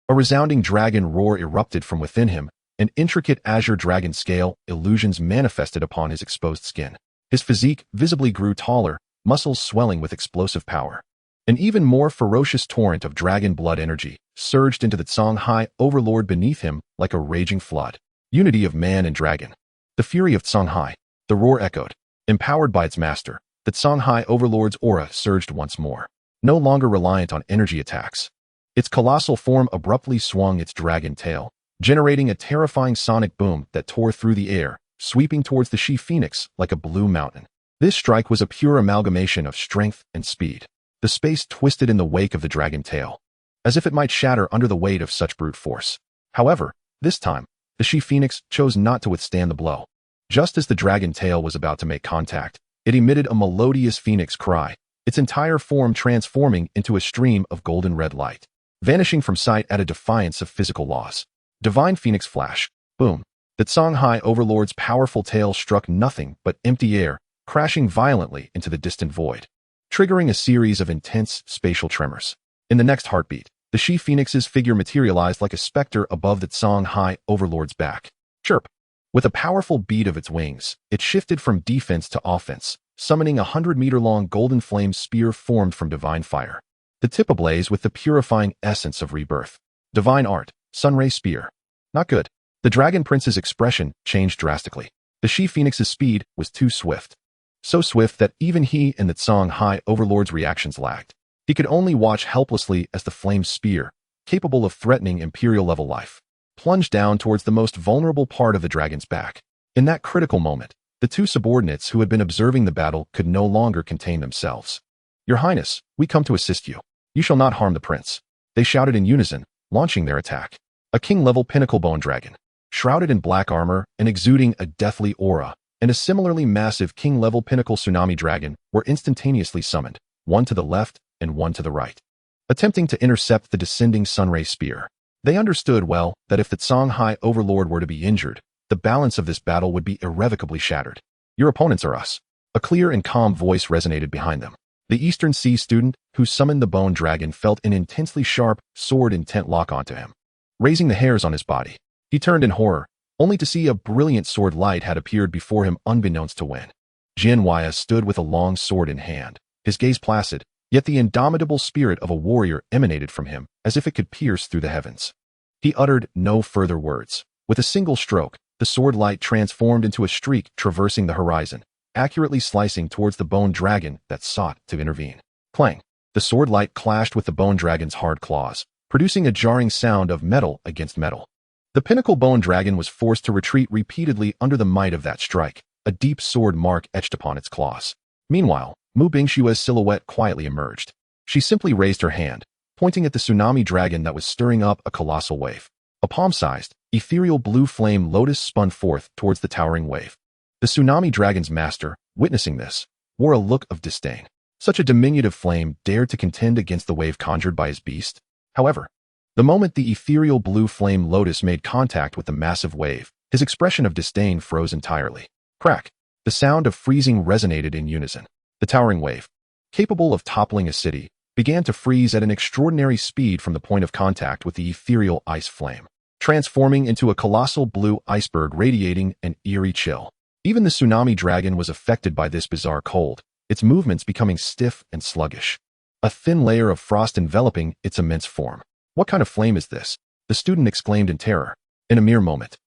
Speaker 1: A resounding dragon roar erupted from within him, an intricate azure dragon scale illusions manifested upon his exposed skin. His physique visibly grew taller, muscles swelling with explosive power. An even more ferocious torrent of dragon blood energy surged into the Songhai overlord beneath him like a raging flood. Unity of man and dragon. The fury of Songhai. The roar echoed. Empowered by its master, the Songhai overlord's aura surged once more. No longer reliant on energy attacks. Its colossal form abruptly swung its dragon tail, generating a terrifying sonic boom that tore through the air, sweeping towards the she-phoenix like a blue mountain. This strike was a pure amalgamation of strength and speed. The space twisted in the wake of the dragon tail, as if it might shatter under the weight of such brute force. However, this time, the she-phoenix chose not to withstand the blow. Just as the dragon tail was about to make contact, it emitted a melodious phoenix cry, its entire form transforming into a stream of golden red light, vanishing from sight at a defiance of physical laws. Divine Phoenix Flash. Boom. The Songhai overlord's powerful tail struck nothing but empty air, crashing violently into the distant void, triggering a series of intense spatial tremors. In the next heartbeat, the she-phoenix's figure materialized like a specter above the Songhai overlord's back. Chirp. With a powerful beat of its wings, it shifted from defense to offense, summoning a 100-meter-long golden flame spear formed from divine fire, the tip ablaze with the purifying essence of rebirth. Divine art, sunray spear. Not good. The Dragon Prince's expression changed drastically. The she-phoenix's speed was too swift. So swift that even he and the Songhai overlord's reactions lagged. He could only watch helplessly as the flame spear, capable of threatening imperial-level life, plunged down towards the most vulnerable part of the dragon's back. In that critical moment, the two subordinates who had been observing the battle could no longer contain themselves. "Your Highness, we come to assist you. You shall not harm the prince," they shouted in unison, launching their attack. A king-level pinnacle bone dragon, shrouded in black armor and exuding a deathly aura, and a similarly massive king-level pinnacle tsunami dragon were instantaneously summoned, one to the left and one to the right, attempting to intercept the descending sunray spear. They understood well that if the Songhai overlord were to be injured, the balance of this battle would be irrevocably shattered. "Your opponents are us." A clear and calm voice resonated behind them. The Eastern Sea student who summoned the bone dragon felt an intensely sharp, sword-intent lock onto him, raising the hairs on his body. He turned in horror, only to see a brilliant sword light had appeared before him unbeknownst to Wen. Jin Waya stood with a long sword in hand, his gaze placid, yet the indomitable spirit of a warrior emanated from him as if it could pierce through the heavens. He uttered no further words. With a single stroke, the sword light transformed into a streak traversing the horizon, accurately slicing towards the bone dragon that sought to intervene. Clang! The sword light clashed with the bone dragon's hard claws, producing a jarring sound of metal against metal. The pinnacle bone dragon was forced to retreat repeatedly under the might of that strike, a deep sword mark etched upon its claws. Meanwhile, Mu Bingshua's silhouette quietly emerged. She simply raised her hand, pointing at the tsunami dragon that was stirring up a colossal wave. A palm-sized, ethereal blue flame lotus spun forth towards the towering wave. The tsunami dragon's master, witnessing this, wore a look of disdain. Such a diminutive flame dared to contend against the wave conjured by his beast. However, the moment the ethereal blue flame lotus made contact with the massive wave, his expression of disdain froze entirely. Crack! The sound of freezing resonated in unison. The towering wave, capable of toppling a city, began to freeze at an extraordinary speed from the point of contact with the ethereal ice flame, transforming into a colossal blue iceberg radiating an eerie chill. Even the tsunami dragon was affected by this bizarre cold, its movements becoming stiff and sluggish. A thin layer of frost enveloping its immense form. What kind of flame is this? The student exclaimed in terror. In a mere moment,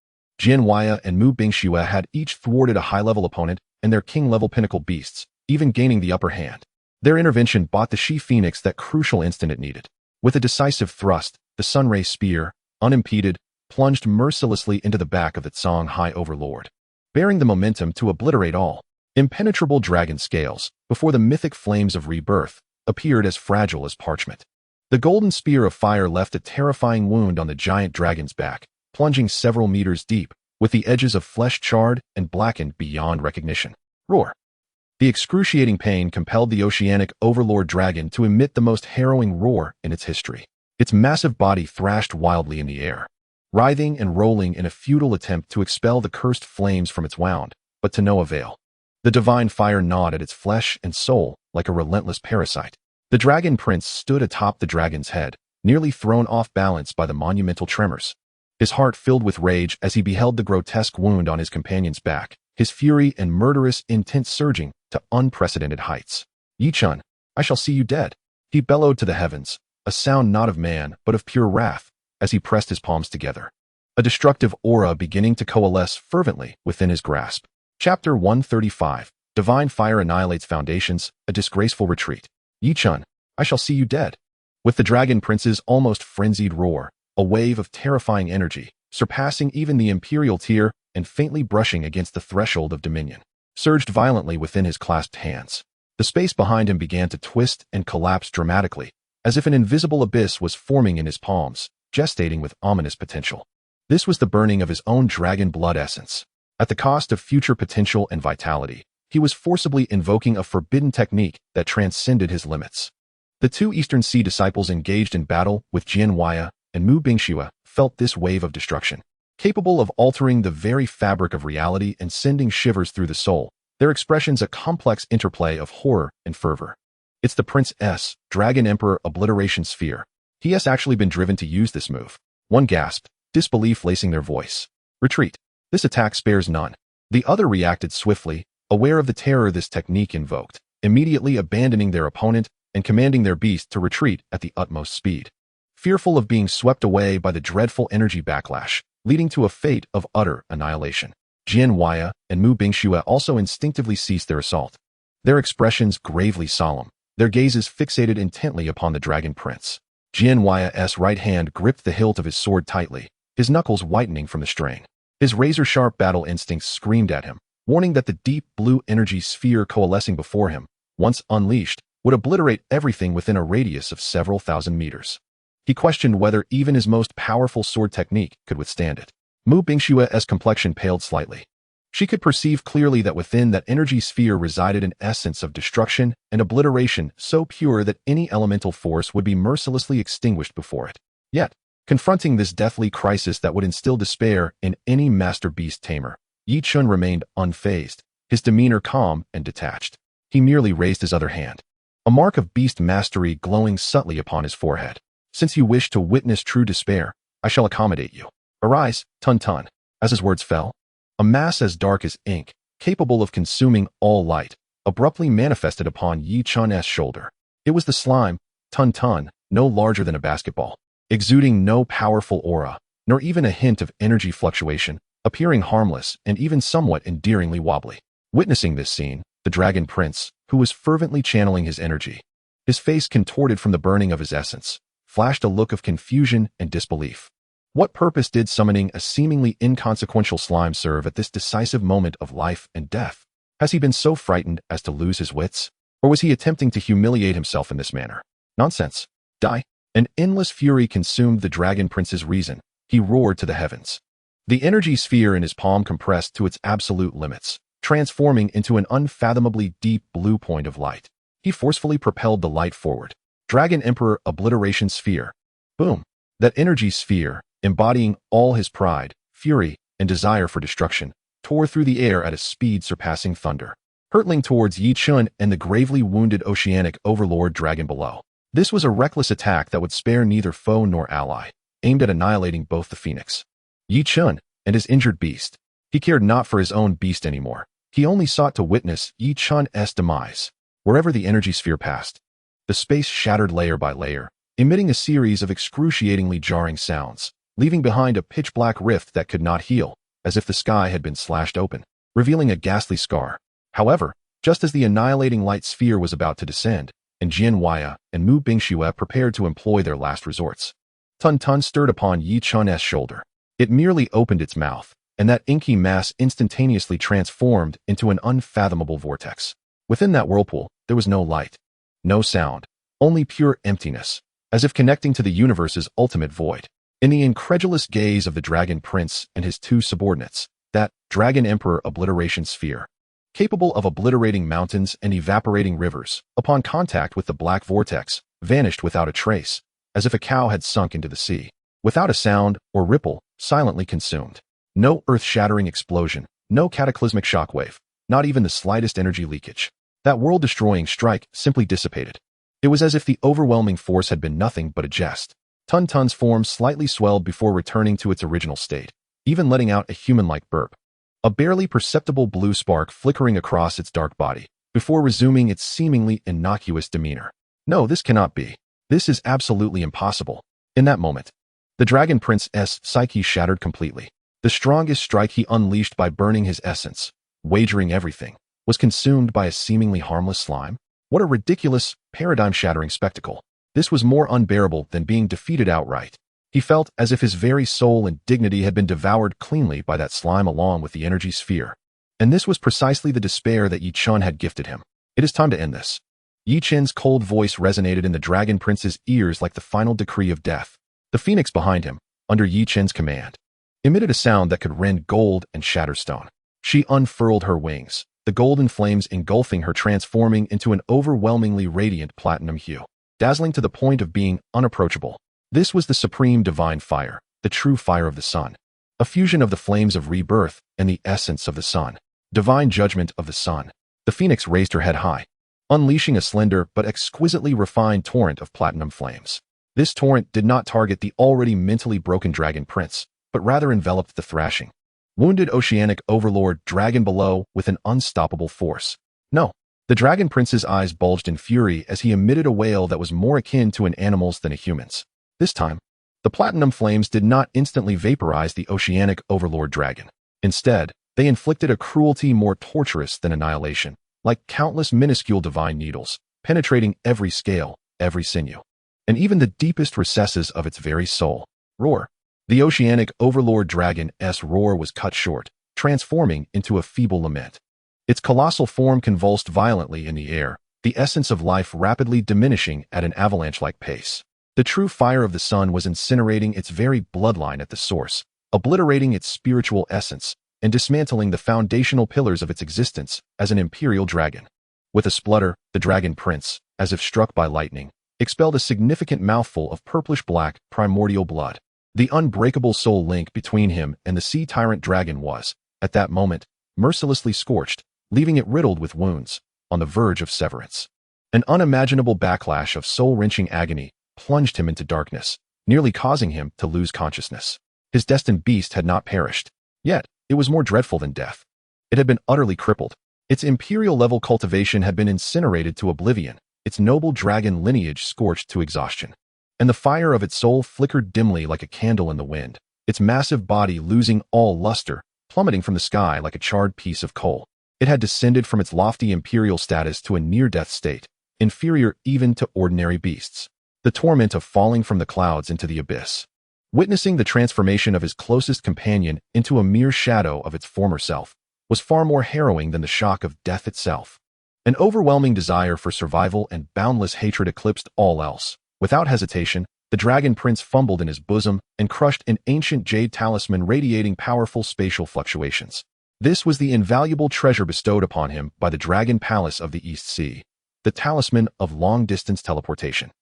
Speaker 1: Jianhuaya and Mu Bingxue had each thwarted a high-level opponent and their king-level pinnacle beasts, even gaining the upper hand. Their intervention bought the she-phoenix that crucial instant it needed. With a decisive thrust, the Sunray spear, unimpeded, plunged mercilessly into the back of the Tsang High Overlord, bearing the momentum to obliterate all. Impenetrable dragon scales, before the mythic flames of rebirth, appeared as fragile as parchment. The golden spear of fire left a terrifying wound on the giant dragon's back, plunging several meters deep, with the edges of flesh charred and blackened beyond recognition. Roar! The excruciating pain compelled the oceanic overlord dragon to emit the most harrowing roar in its history. Its massive body thrashed wildly in the air, writhing and rolling in a futile attempt to expel the cursed flames from its wound, but to no avail. The divine fire gnawed at its flesh and soul like a relentless parasite. The dragon prince stood atop the dragon's head, nearly thrown off balance by the monumental tremors. His heart filled with rage as he beheld the grotesque wound on his companion's back, his fury and murderous intent surging to unprecedented heights. Yi-chun, I shall see you dead. He bellowed to the heavens, a sound not of man but of pure wrath, as he pressed his palms together. A destructive aura beginning to coalesce fervently within his grasp. Chapter 135. Divine Fire Annihilates Foundations, a Disgraceful Retreat. Yi-chun, I shall see you dead. With the dragon prince's almost frenzied roar, a wave of terrifying energy, surpassing even the imperial tier and faintly brushing against the threshold of dominion, surged violently within his clasped hands. The space behind him began to twist and collapse dramatically, as if an invisible abyss was forming in his palms, gestating with ominous potential. This was the burning of his own dragon blood essence. At the cost of future potential and vitality, he was forcibly invoking a forbidden technique that transcended his limits. The two Eastern Sea disciples engaged in battle with Jianhuaya and Mu Bingxue felt this wave of destruction, capable of altering the very fabric of reality and sending shivers through the soul, their expressions a complex interplay of horror and fervor. It's the Prince S, Dragon Emperor Obliteration Sphere. He has actually been driven to use this move. One gasped, disbelief lacing their voice. Retreat. This attack spares none. The other reacted swiftly, aware of the terror this technique invoked, immediately abandoning their opponent and commanding their beast to retreat at the utmost speed. Fearful of being swept away by the dreadful energy backlash, leading to a fate of utter annihilation, Jianhuaya and Mu Bingxue also instinctively ceased their assault. Their expressions gravely solemn, their gazes fixated intently upon the dragon prince. Jianhuaya's right hand gripped the hilt of his sword tightly, his knuckles whitening from the strain. His razor-sharp battle instincts screamed at him, warning that the deep blue energy sphere coalescing before him, once unleashed, would obliterate everything within a radius of several thousand meters. He questioned whether even his most powerful sword technique could withstand it. Mu Bingshue's complexion paled slightly. She could perceive clearly that within that energy sphere resided an essence of destruction and obliteration so pure that any elemental force would be mercilessly extinguished before it. Yet, confronting this deathly crisis that would instill despair in any master beast tamer, Yi-chun remained unfazed, his demeanor calm and detached. He merely raised his other hand, a mark of beast mastery glowing subtly upon his forehead. Since you wish to witness true despair, I shall accommodate you. Arise, Tun-tun. As his words fell, a mass as dark as ink, capable of consuming all light, abruptly manifested upon Yi-chun's shoulder. It was the slime, Tun-tun, no larger than a basketball, exuding no powerful aura, nor even a hint of energy fluctuation, appearing harmless and even somewhat endearingly wobbly. Witnessing this scene, the dragon prince, who was fervently channeling his energy, his face contorted from the burning of his essence, flashed a look of confusion and disbelief. What purpose did summoning a seemingly inconsequential slime serve at this decisive moment of life and death? Has he been so frightened as to lose his wits? Or was he attempting to humiliate himself in this manner? Nonsense. Die. An endless fury consumed the Dragon Prince's reason. He roared to the heavens. The energy sphere in his palm compressed to its absolute limits, transforming into an unfathomably deep blue point of light. He forcefully propelled the light forward. Dragon Emperor Obliteration Sphere. Boom. That energy sphere, embodying all his pride, fury, and desire for destruction, tore through the air at a speed surpassing thunder, hurtling towards Yi Chun and the gravely wounded Oceanic Overlord Dragon below. This was a reckless attack that would spare neither foe nor ally, aimed at annihilating both the Phoenix, Yi Chun, and his injured beast. He cared not for his own beast anymore. He only sought to witness Yi Chun's demise. Wherever the energy sphere passed, the space shattered layer by layer, emitting a series of excruciatingly jarring sounds, leaving behind a pitch-black rift that could not heal, as if the sky had been slashed open, revealing a ghastly scar. However, just as the annihilating light sphere was about to descend, and Jian Huaya and Mu Bingxue prepared to employ their last resorts, Tun Tun stirred upon Yi Chun's shoulder. It merely opened its mouth, and that inky mass instantaneously transformed into an unfathomable vortex. Within that whirlpool, there was no light, no sound, only pure emptiness, as if connecting to the universe's ultimate void. In the incredulous gaze of the Dragon Prince and his two subordinates, that Dragon Emperor Obliteration Sphere, capable of obliterating mountains and evaporating rivers, upon contact with the black vortex, vanished without a trace, as if a cow had sunk into the sea, without a sound or ripple, silently consumed. No earth-shattering explosion, no cataclysmic shockwave, not even the slightest energy leakage. That world-destroying strike simply dissipated. It was as if the overwhelming force had been nothing but a jest. Tun Tun's form slightly swelled before returning to its original state, even letting out a human-like burp. A barely perceptible blue spark flickering across its dark body, before resuming its seemingly innocuous demeanor. No, this cannot be. This is absolutely impossible. In that moment, the Dragon Prince's psyche shattered completely. The strongest strike he unleashed by burning his essence, wagering everything, was consumed by a seemingly harmless slime. What a ridiculous, paradigm-shattering spectacle. This was more unbearable than being defeated outright. He felt as if his very soul and dignity had been devoured cleanly by that slime along with the energy sphere. And this was precisely the despair that Yi Chun had gifted him. It is time to end this. Yi Chun's cold voice resonated in the Dragon Prince's ears like the final decree of death. The Phoenix behind him, under Yi Chun's command, emitted a sound that could rend gold and shatter stone. She unfurled her wings, the golden flames engulfing her, transforming into an overwhelmingly radiant platinum hue, dazzling to the point of being unapproachable. This was the supreme divine fire, the true fire of the sun, a fusion of the flames of rebirth and the essence of the sun, divine judgment of the sun. The Phoenix raised her head high, unleashing a slender but exquisitely refined torrent of platinum flames. This torrent did not target the already mentally broken Dragon Prince, but rather enveloped the thrashing, wounded Oceanic Overlord Dragon below with an unstoppable force. No. The Dragon Prince's eyes bulged in fury as he emitted a wail that was more akin to an animal's than a human's. This time, the platinum flames did not instantly vaporize the Oceanic Overlord Dragon. Instead, they inflicted a cruelty more torturous than annihilation, like countless minuscule divine needles, penetrating every scale, every sinew, and even the deepest recesses of its very soul. Roar. The Oceanic Overlord Dragon's roar was cut short, transforming into a feeble lament. Its colossal form convulsed violently in the air, the essence of life rapidly diminishing at an avalanche-like pace. The true fire of the sun was incinerating its very bloodline at the source, obliterating its spiritual essence, and dismantling the foundational pillars of its existence as an imperial dragon. With a splutter, the Dragon Prince, as if struck by lightning, expelled a significant mouthful of purplish-black, primordial blood. The unbreakable soul link between him and the sea tyrant dragon was, at that moment, mercilessly scorched, leaving it riddled with wounds, on the verge of severance. An unimaginable backlash of soul-wrenching agony plunged him into darkness, nearly causing him to lose consciousness. His destined beast had not perished. Yet, it was more dreadful than death. It had been utterly crippled. Its imperial-level cultivation had been incinerated to oblivion, its noble dragon lineage scorched to exhaustion. And the fire of its soul flickered dimly like a candle in the wind, its massive body losing all luster, plummeting from the sky like a charred piece of coal. It had descended from its lofty imperial status to a near-death state, inferior even to ordinary beasts. The torment of falling from the clouds into the abyss. Witnessing the transformation of his closest companion into a mere shadow of its former self was far more harrowing than the shock of death itself. An overwhelming desire for survival and boundless hatred eclipsed all else. Without hesitation, the Dragon Prince fumbled in his bosom and crushed an ancient jade talisman radiating powerful spatial fluctuations. This was the invaluable treasure bestowed upon him by the Dragon Palace of the East Sea, the talisman of long-distance teleportation,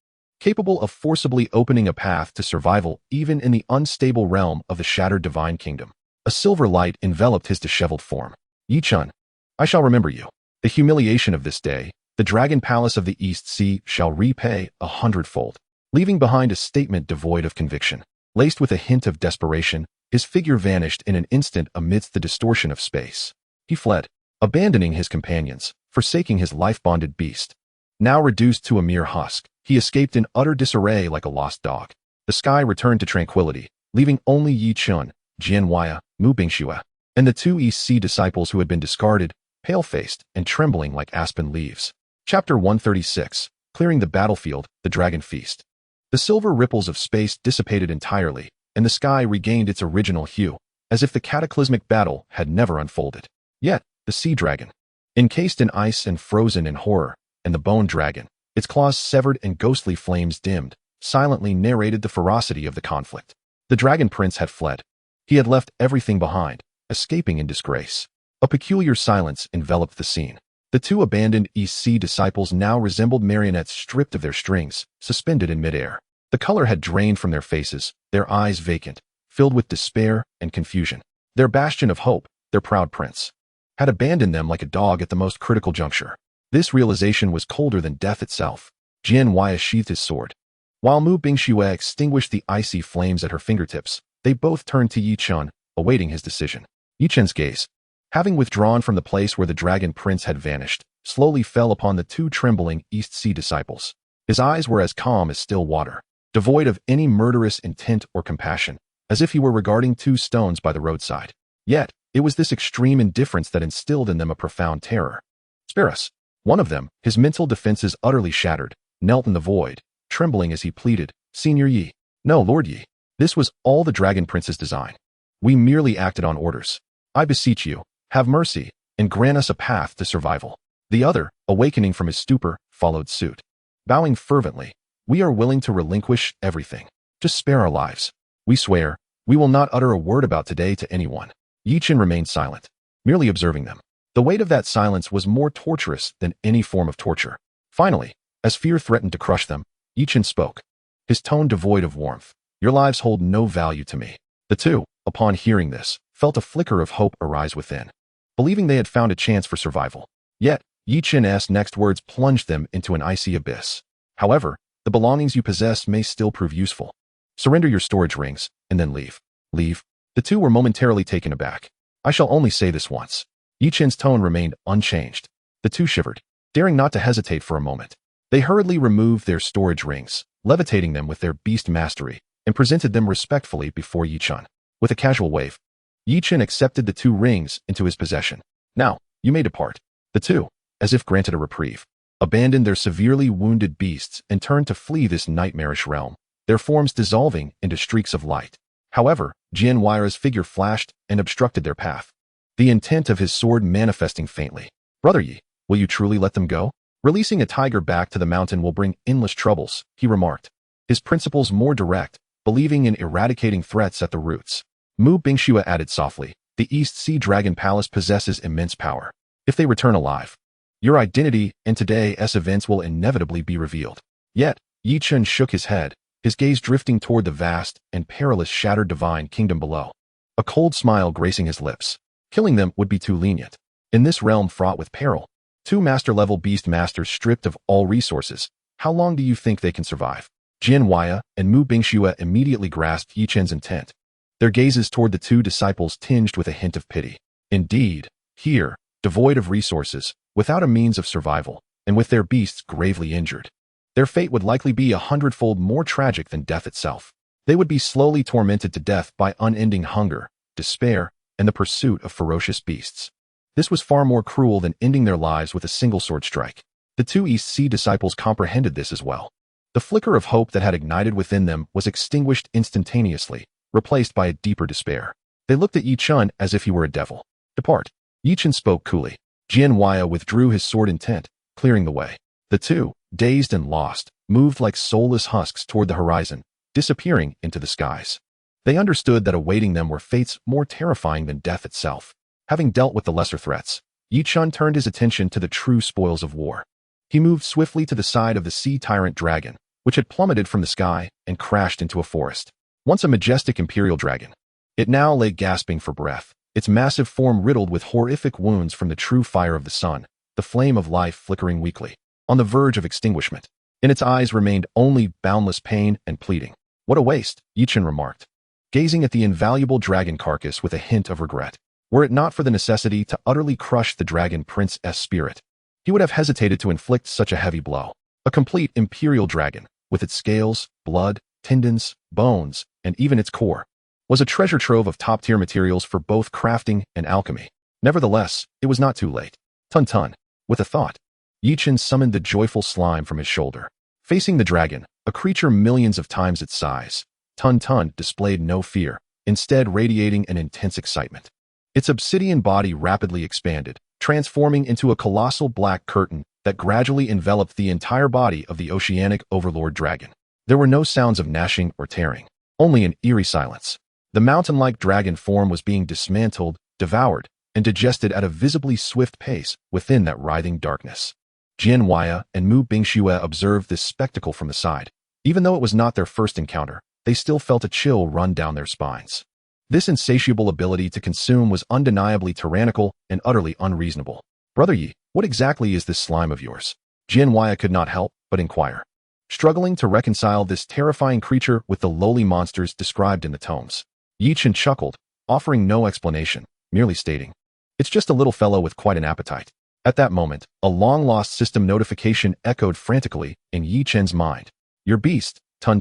Speaker 1: capable of forcibly opening a path to survival even in the unstable realm of the Shattered Divine Kingdom. A silver light enveloped his disheveled form. Yi-chun, I shall remember you. The humiliation of this day, the Dragon Palace of the East Sea shall repay 100-fold. Leaving behind a statement devoid of conviction, laced with a hint of desperation, his figure vanished in an instant amidst the distortion of space. He fled, abandoning his companions, forsaking his life-bonded beast. Now reduced to a mere husk, he escaped in utter disarray like a lost dog. The sky returned to tranquility, leaving only Yi-chun, Jianhuaya, Mu Bingxue, and the two East Sea disciples who had been discarded, pale-faced and trembling like aspen leaves. Chapter 136, Clearing the Battlefield, the Dragon Feast. The silver ripples of space dissipated entirely, and the sky regained its original hue, as if the cataclysmic battle had never unfolded. Yet, the sea dragon, encased in ice and frozen in horror, and the bone dragon, its claws severed and ghostly flames dimmed, silently narrated the ferocity of the conflict. The Dragon Prince had fled. He had left everything behind, escaping in disgrace. A peculiar silence enveloped the scene. The two abandoned East Sea disciples now resembled marionettes stripped of their strings, suspended in midair. The color had drained from their faces, their eyes vacant, filled with despair and confusion. Their bastion of hope, their proud prince, had abandoned them like a dog at the most critical juncture. This realization was colder than death itself. Jianhuaya sheathed his sword. While Mu Bingxue extinguished the icy flames at her fingertips, they both turned to Yi-chun, awaiting his decision. Yi-chun's gaze, having withdrawn from the place where the Dragon Prince had vanished, slowly fell upon the two trembling East Sea disciples. His eyes were as calm as still water, devoid of any murderous intent or compassion, as if he were regarding two stones by the roadside. Yet, it was this extreme indifference that instilled in them a profound terror. "Spare us." One of them, his mental defenses utterly shattered, knelt in the void, trembling as he pleaded, "Senior Yi." "No, Lord Yi. This was all the Dragon Prince's design. We merely acted on orders. I beseech you, have mercy, and grant us a path to survival." The other, awakening from his stupor, followed suit. Bowing fervently, "We are willing to relinquish everything. Just spare our lives. We swear, we will not utter a word about today to anyone." Yi-chun remained silent, merely observing them. The weight of that silence was more torturous than any form of torture. Finally, as fear threatened to crush them, Yi-chun spoke, his tone devoid of warmth. "Your lives hold no value to me." The two, upon hearing this, felt a flicker of hope arise within, believing they had found a chance for survival. Yet, Yi-chun's next words plunged them into an icy abyss. "However, the belongings you possess may still prove useful. Surrender your storage rings, and then leave." "Leave?" The two were momentarily taken aback. "I shall only say this once." Yi-chun's tone remained unchanged. The two shivered, daring not to hesitate for a moment. They hurriedly removed their storage rings, levitating them with their beast mastery, and presented them respectfully before Yi-chun. With a casual wave, Yi-chun accepted the two rings into his possession. "Now, you may depart." The two, as if granted a reprieve, abandoned their severely wounded beasts and turned to flee this nightmarish realm, their forms dissolving into streaks of light. However, Jianhuaya's figure flashed and obstructed their path, the intent of his sword manifesting faintly. "Brother Yi, will you truly let them go? Releasing a tiger back to the mountain will bring endless troubles," he remarked, his principles more direct, believing in eradicating threats at the roots. Mu Bingxue added softly, "The East Sea Dragon Palace possesses immense power. If they return alive, your identity and today's events will inevitably be revealed." Yet, Yi-chun shook his head, his gaze drifting toward the vast and perilous Shattered Divine Kingdom below. A cold smile gracing his lips. Killing them would be too lenient. In this realm fraught with peril, two master-level beast masters stripped of all resources, how long do you think they can survive? Jianhuaya and Mu Bingxue immediately grasped Yi-chun's intent, their gazes toward the two disciples tinged with a hint of pity. Indeed, here, devoid of resources, without a means of survival, and with their beasts gravely injured, their fate would likely be 100-fold more tragic than death itself. They would be slowly tormented to death by unending hunger, despair, and the pursuit of ferocious beasts. This was far more cruel than ending their lives with a single sword strike. The two East Sea disciples comprehended this as well. The flicker of hope that had ignited within them was extinguished instantaneously, replaced by a deeper despair. They looked at Yi Chun as if he were a devil. "Depart." Yi Chun spoke coolly. Jian Huaya withdrew his sword intent, clearing the way. The two, dazed and lost, moved like soulless husks toward the horizon, disappearing into the skies. They understood that awaiting them were fates more terrifying than death itself. Having dealt with the lesser threats, Yi Chun turned his attention to the true spoils of war. He moved swiftly to the side of the sea tyrant dragon, which had plummeted from the sky and crashed into a forest. Once a majestic imperial dragon, it now lay gasping for breath, its massive form riddled with horrific wounds from the true fire of the sun, the flame of life flickering weakly, on the verge of extinguishment. In its eyes remained only boundless pain and pleading. "What a waste," Yi Chun remarked, gazing at the invaluable dragon carcass with a hint of regret. Were it not for the necessity to utterly crush the dragon prince's spirit, he would have hesitated to inflict such a heavy blow. A complete imperial dragon, with its scales, blood, tendons, bones, and even its core, was a treasure trove of top-tier materials for both crafting and alchemy. Nevertheless, it was not too late. Tun, with a thought, Yi Chun summoned the joyful slime from his shoulder. Facing the dragon, a creature millions of times its size, Tun displayed no fear, instead radiating an intense excitement. Its obsidian body rapidly expanded, transforming into a colossal black curtain that gradually enveloped the entire body of the oceanic overlord dragon. There were no sounds of gnashing or tearing, only an eerie silence. The mountain-like dragon form was being dismantled, devoured, and digested at a visibly swift pace within that writhing darkness. Jian Huaya and Mu Bingxue observed this spectacle from the side. Even though it was not their first encounter, they still felt a chill run down their spines. This insatiable ability to consume was undeniably tyrannical and utterly unreasonable. "Brother Yi, what exactly is this slime of yours?" Jian Huaya could not help but inquire, struggling to reconcile this terrifying creature with the lowly monsters described in the tomes. Yi Chun chuckled, offering no explanation, merely stating, "It's just a little fellow with quite an appetite." At that moment, a long-lost system notification echoed frantically in Yi Chun's mind. "Your beast, Tun,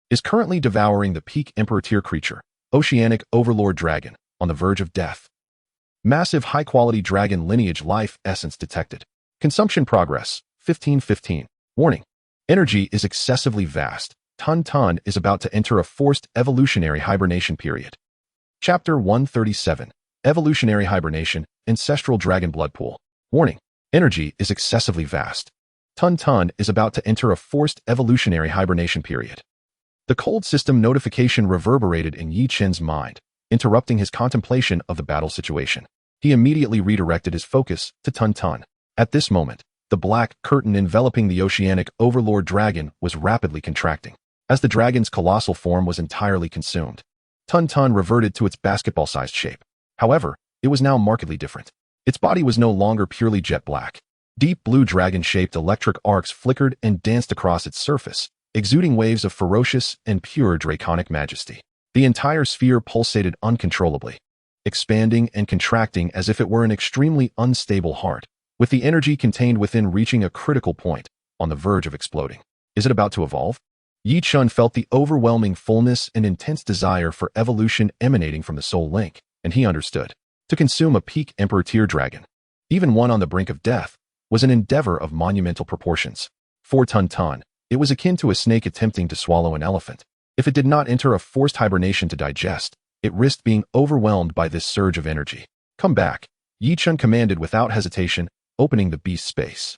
Speaker 1: is currently devouring the peak Emperor tier creature, Oceanic Overlord Dragon, on the verge of death. Massive high-quality dragon lineage life essence detected. Consumption progress, 1515. Warning. Energy is excessively vast. Tun is about to enter a forced evolutionary hibernation period." Chapter 137. Evolutionary Hibernation, Ancestral Dragon Blood Pool. Warning. Energy is excessively vast. Tun is about to enter a forced evolutionary hibernation period. The cold system notification reverberated in Yi Chun's mind, interrupting his contemplation of the battle situation. He immediately redirected his focus to Tun. At this moment, the black curtain enveloping the oceanic overlord dragon was rapidly contracting. As the dragon's colossal form was entirely consumed, Tun reverted to its basketball-sized shape. However, it was now markedly different. Its body was no longer purely jet black. Deep blue dragon-shaped electric arcs flickered and danced across its surface, exuding waves of ferocious and pure draconic majesty. The entire sphere pulsated uncontrollably, expanding and contracting as if it were an extremely unstable heart, with the energy contained within reaching a critical point, on the verge of exploding. Is it about to evolve? Yi Chun felt the overwhelming fullness and intense desire for evolution emanating from the soul link, and he understood. To consume a peak Emperor tier dragon, even one on the brink of death, was an endeavor of monumental proportions. For Tun, it was akin to a snake attempting to swallow an elephant. If it did not enter a forced hibernation to digest, it risked being overwhelmed by this surge of energy. "Come back," Yi Chun commanded without hesitation, opening the beast space.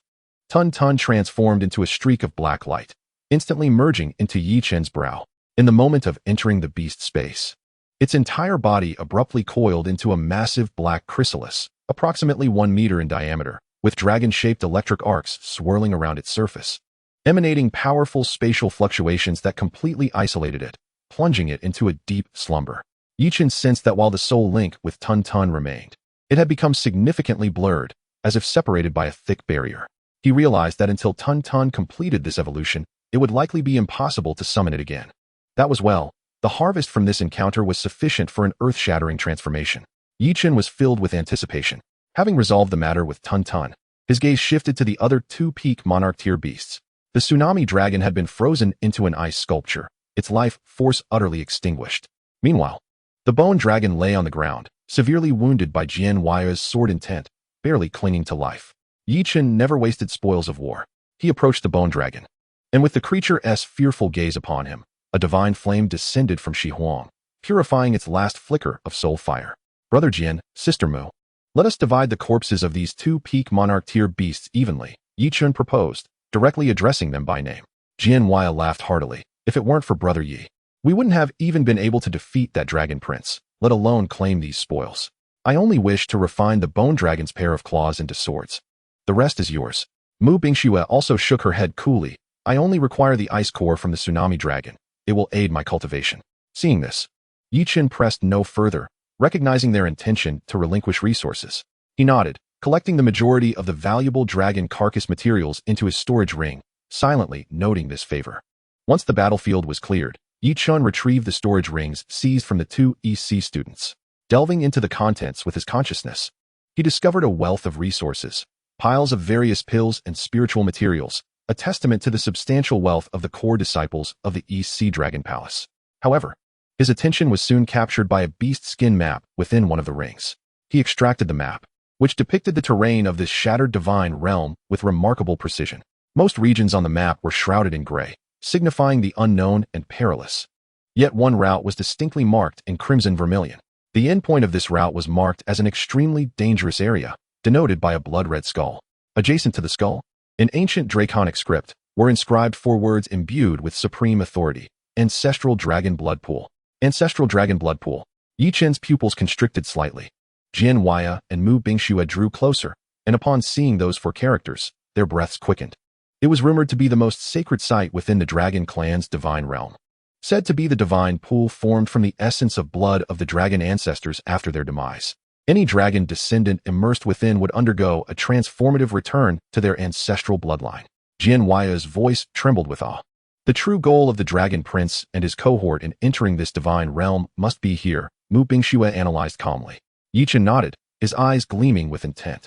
Speaker 1: Tun transformed into a streak of black light, instantly merging into Yi Chun's brow. In the moment of entering the beast space, its entire body abruptly coiled into a massive black chrysalis, approximately 1 meter in diameter, with dragon-shaped electric arcs swirling around its surface, emanating powerful spatial fluctuations that completely isolated it, plunging it into a deep slumber. Yi Chun sensed that while the soul link with Tun remained, it had become significantly blurred, as if separated by a thick barrier. He realized that until Tun completed this evolution, it would likely be impossible to summon it again. That was well. The harvest from this encounter was sufficient for an earth-shattering transformation. Yi Chun was filled with anticipation. Having resolved the matter with Tun, his gaze shifted to the other two peak monarch-tier beasts. The tsunami dragon had been frozen into an ice sculpture, its life force utterly extinguished. Meanwhile, the bone dragon lay on the ground, severely wounded by Jian Huaya's sword intent, barely clinging to life. Yi Chun never wasted spoils of war. He approached the bone dragon, And with the creature's fearful gaze upon him, a divine flame descended from Shi Huang, purifying its last flicker of soul fire. Brother Jian, Sister Mu, let us divide the corpses of these two peak monarch tier beasts evenly, Yi Chun proposed, directly addressing them by name. Jian Huaya laughed heartily. If it weren't for Brother Yi, we wouldn't have even been able to defeat that dragon prince, let alone claim these spoils. I only wish to refine the bone dragon's pair of claws into swords. The rest is yours. Mu Bingxue also shook her head coolly. I only require the ice core from the tsunami dragon. It will aid my cultivation. Seeing this, Yi Chun pressed no further, recognizing their intention to relinquish resources. He nodded, collecting the majority of the valuable dragon carcass materials into his storage ring, silently noting this favor. Once the battlefield was cleared, Yi Chun retrieved the storage rings seized from the two EC students. Delving into the contents with his consciousness, he discovered a wealth of resources, piles of various pills and spiritual materials, a testament to the substantial wealth of the core disciples of the EC Dragon Palace. However, his attention was soon captured by a beast skin map within one of the rings. He extracted the map, which depicted the terrain of this shattered divine realm with remarkable precision. Most regions on the map were shrouded in gray, signifying the unknown and perilous. Yet one route was distinctly marked in crimson vermilion. The endpoint of this route was marked as an extremely dangerous area, denoted by a blood-red skull. Adjacent to the skull, in ancient draconic script, were inscribed 4 words imbued with supreme authority: Ancestral Dragon Blood Pool. Ancestral Dragon Blood Pool. Yi Chun's pupils constricted slightly. Jian Huaya and Mu Bingxue drew closer, and upon seeing those 4 characters, their breaths quickened. It was rumored to be the most sacred site within the dragon clan's divine realm. Said to be the divine pool formed from the essence of blood of the dragon ancestors after their demise. Any dragon descendant immersed within would undergo a transformative return to their ancestral bloodline. Jian Huaya's voice trembled with awe. The true goal of the dragon prince and his cohort in entering this divine realm must be here, Mu Bingxue analyzed calmly. Yi Chun nodded, his eyes gleaming with intent.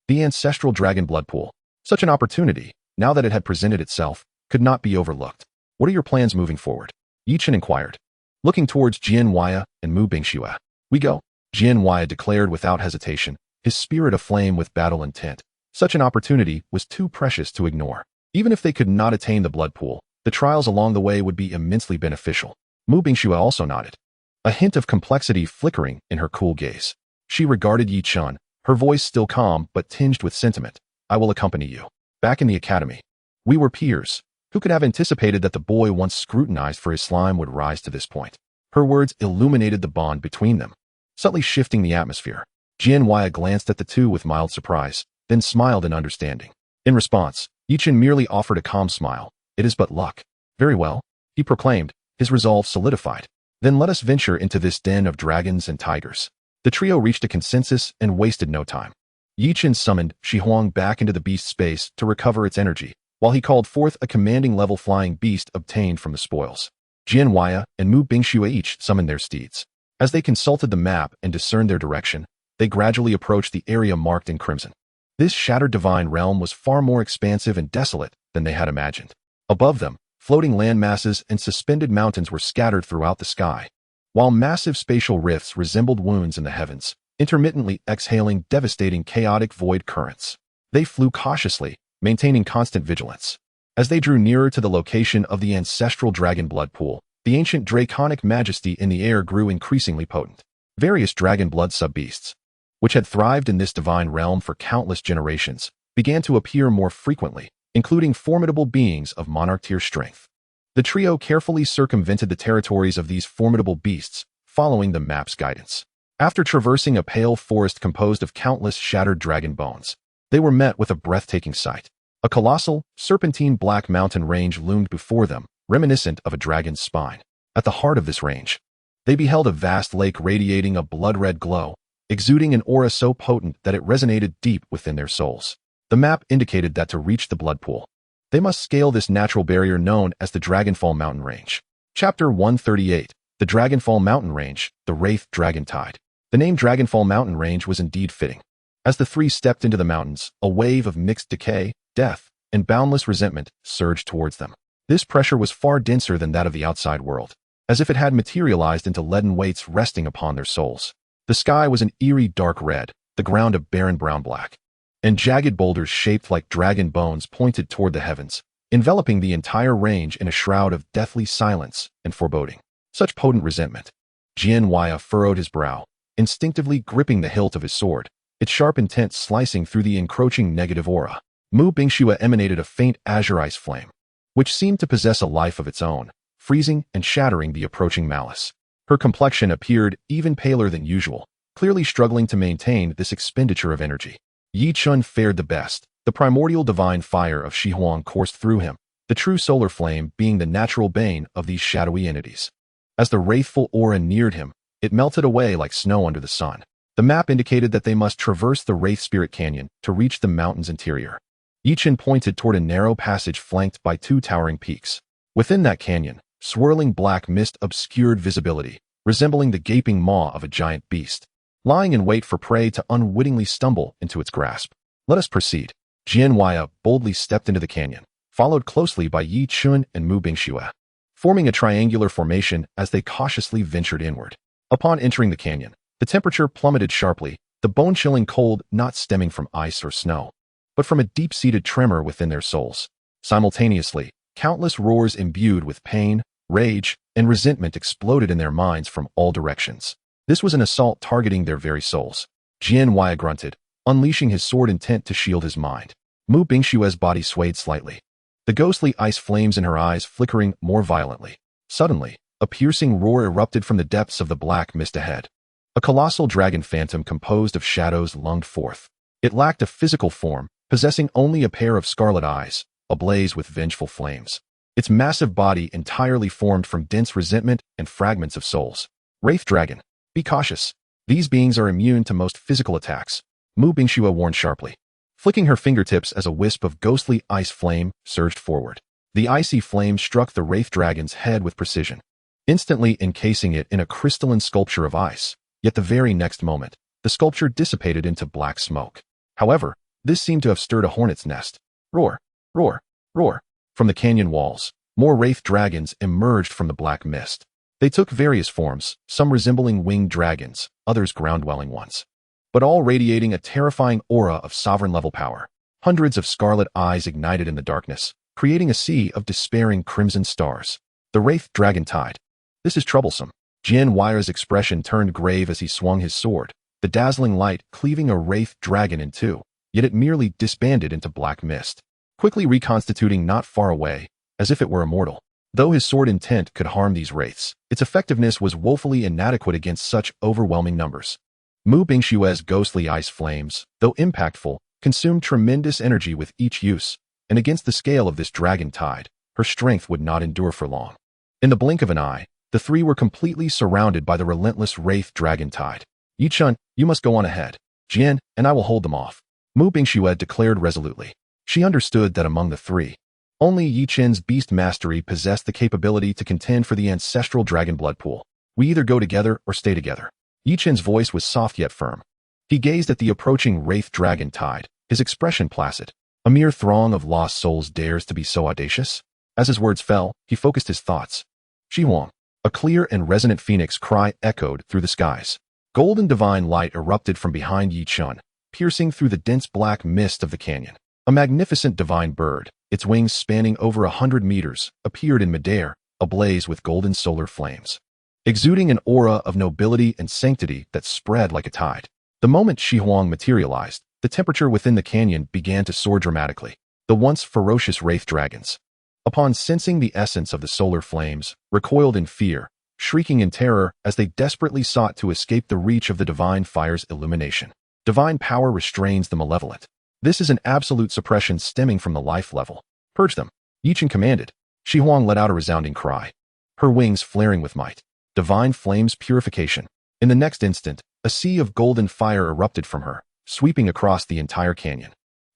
Speaker 1: The ancestral dragon blood pool. Such an opportunity, now that it had presented itself, could not be overlooked. What are your plans moving forward? Yi Chun inquired, looking towards Jian Huaya and Mu Bingxue. We go, Jian Huaya declared without hesitation, his spirit aflame with battle intent. Such an opportunity was too precious to ignore. Even if they could not attain the blood pool, the trials along the way would be immensely beneficial. Mu Bingxue also nodded, a hint of complexity flickering in her cool gaze. She regarded Yi Chun, her voice still calm but tinged with sentiment. I will accompany you. Back in the academy, we were peers. Who could have anticipated that the boy once scrutinized for his slime would rise to this point? Her words illuminated the bond between them, subtly shifting the atmosphere. Jian Huaya glanced at the two with mild surprise, then smiled in understanding. In response, Yi Chun merely offered a calm smile. It is but luck. Very well, he proclaimed, his resolve solidified. Then let us venture into this den of dragons and tigers. The trio reached a consensus and wasted no time. Yi Chun summoned Shi Huang back into the beast space to recover its energy, while he called forth a commanding level flying beast obtained from the spoils. Jian Huaya and Mu Bingxue each summoned their steeds. As they consulted the map and discerned their direction, they gradually approached the area marked in crimson. This shattered divine realm was far more expansive and desolate than they had imagined. Above them, floating land masses and suspended mountains were scattered throughout the sky, while massive spatial rifts resembled wounds in the heavens, intermittently exhaling devastating chaotic void currents. They flew cautiously, maintaining constant vigilance. As they drew nearer to the location of the ancestral dragon blood pool, the ancient draconic majesty in the air grew increasingly potent. Various dragon blood sub-beasts, which had thrived in this divine realm for countless generations, began to appear more frequently, including formidable beings of monarch-tier strength. The trio carefully circumvented the territories of these formidable beasts, following the map's guidance. After traversing a pale forest composed of countless shattered dragon bones, they were met with a breathtaking sight. A colossal, serpentine black mountain range loomed before them, reminiscent of a dragon's spine. At the heart of this range, they beheld a vast lake radiating a blood-red glow, exuding an aura so potent that it resonated deep within their souls. The map indicated that to reach the blood pool, they must scale this natural barrier known as the Dragonfall Mountain Range. Chapter 138, The Dragonfall Mountain Range, the Wraith Dragon Tide. The name Dragonfall Mountain Range was indeed fitting. As the three stepped into the mountains, a wave of mixed decay, death, and boundless resentment surged towards them. This pressure was far denser than that of the outside world, as if it had materialized into leaden weights resting upon their souls. The sky was an eerie dark red, the ground a barren brown black, and jagged boulders shaped like dragon bones pointed toward the heavens, enveloping the entire range in a shroud of deathly silence and foreboding. Such potent resentment. Jianhuaya furrowed his brow, instinctively gripping the hilt of his sword, its sharp intent slicing through the encroaching negative aura. Mu Bingxue emanated a faint azure ice flame, which seemed to possess a life of its own, freezing and shattering the approaching malice. Her complexion appeared even paler than usual, clearly struggling to maintain this expenditure of energy. Yi Chun fared the best. The primordial divine fire of Shi Huang coursed through him, the true solar flame being the natural bane of these shadowy entities. As the wraithful aura neared him, it melted away like snow under the sun. The map indicated that they must traverse the Wraith Spirit Canyon to reach the mountain's interior. Yi Chun pointed toward a narrow passage flanked by 2 towering peaks. Within that canyon, swirling black mist obscured visibility, resembling the gaping maw of a giant beast, lying in wait for prey to unwittingly stumble into its grasp. Let us proceed. Jianhuaya boldly stepped into the canyon, followed closely by Yi Chun and Mu Bingxue, forming a triangular formation as they cautiously ventured inward. Upon entering the canyon, the temperature plummeted sharply, the bone-chilling cold not stemming from ice or snow, but from a deep-seated tremor within their souls. Simultaneously, countless roars imbued with pain, rage, and resentment exploded in their minds from all directions. This was an assault targeting their very souls. Jianhuaya grunted, unleashing his sword intent to shield his mind. Mu Bingshue's body swayed slightly, the ghostly ice flames in her eyes flickering more violently. Suddenly, a piercing roar erupted from the depths of the black mist ahead. A colossal dragon phantom composed of shadows lunged forth. It lacked a physical form, possessing only a pair of scarlet eyes, ablaze with vengeful flames. Its massive body entirely formed from dense resentment and fragments of souls. Wraith Dragon, be cautious. These beings are immune to most physical attacks, Mu Bingxue warned sharply, flicking her fingertips as a wisp of ghostly ice flame surged forward. The icy flame struck the Wraith Dragon's head with precision, instantly encasing it in a crystalline sculpture of ice. Yet the very next moment, the sculpture dissipated into black smoke. However, this seemed to have stirred a hornet's nest. Roar, roar, roar. From the canyon walls, more Wraith Dragons emerged from the black mist. They took various forms, some resembling winged dragons, others ground-dwelling ones, but all radiating a terrifying aura of sovereign-level power. Hundreds of scarlet eyes ignited in the darkness, creating a sea of despairing crimson stars. The Wraith Dragon Tide. This is troublesome. Jianhuaya's expression turned grave as he swung his sword, the dazzling light cleaving a Wraith Dragon in two, yet it merely disbanded into black mist, quickly reconstituting not far away, as if it were immortal. Though his sword intent could harm these wraiths, its effectiveness was woefully inadequate against such overwhelming numbers. Mu Bingshue's ghostly ice flames, though impactful, consumed tremendous energy with each use, and against the scale of this dragon tide, her strength would not endure for long. In the blink of an eye, the three were completely surrounded by the relentless Wraith Dragon Tide. Yi Chun, you must go on ahead. Jian and I will hold them off, Mu Bingxue declared resolutely. She understood that among the three, only Yi Chun's beast mastery possessed the capability to contend for the ancestral dragon blood pool. We either go together or stay together. Yi Chun's voice was soft yet firm. He gazed at the approaching Wraith Dragon Tide, his expression placid. A mere throng of lost souls dares to be so audacious? As his words fell, he focused his thoughts. Shi Huang. A clear and resonant phoenix cry echoed through the skies. Golden divine light erupted from behind Yi Chun, piercing through the dense black mist of the canyon. A magnificent divine bird, its wings spanning over 100 meters, appeared in midair, ablaze with golden solar flames, exuding an aura of nobility and sanctity that spread like a tide. The moment Shi Huang materialized, the temperature within the canyon began to soar dramatically. The once ferocious Wraith Dragons, upon sensing the essence of the solar flames, recoiled in fear, shrieking in terror as they desperately sought to escape the reach of the divine fire's illumination. Divine power restrains the malevolent. This is an absolute suppression stemming from the life level. Purge them, Yi Chun commanded. Shi Huang let out a resounding cry, her wings flaring with might. Divine flames purification. In the next instant, a sea of golden fire erupted from her, sweeping across the entire canyon.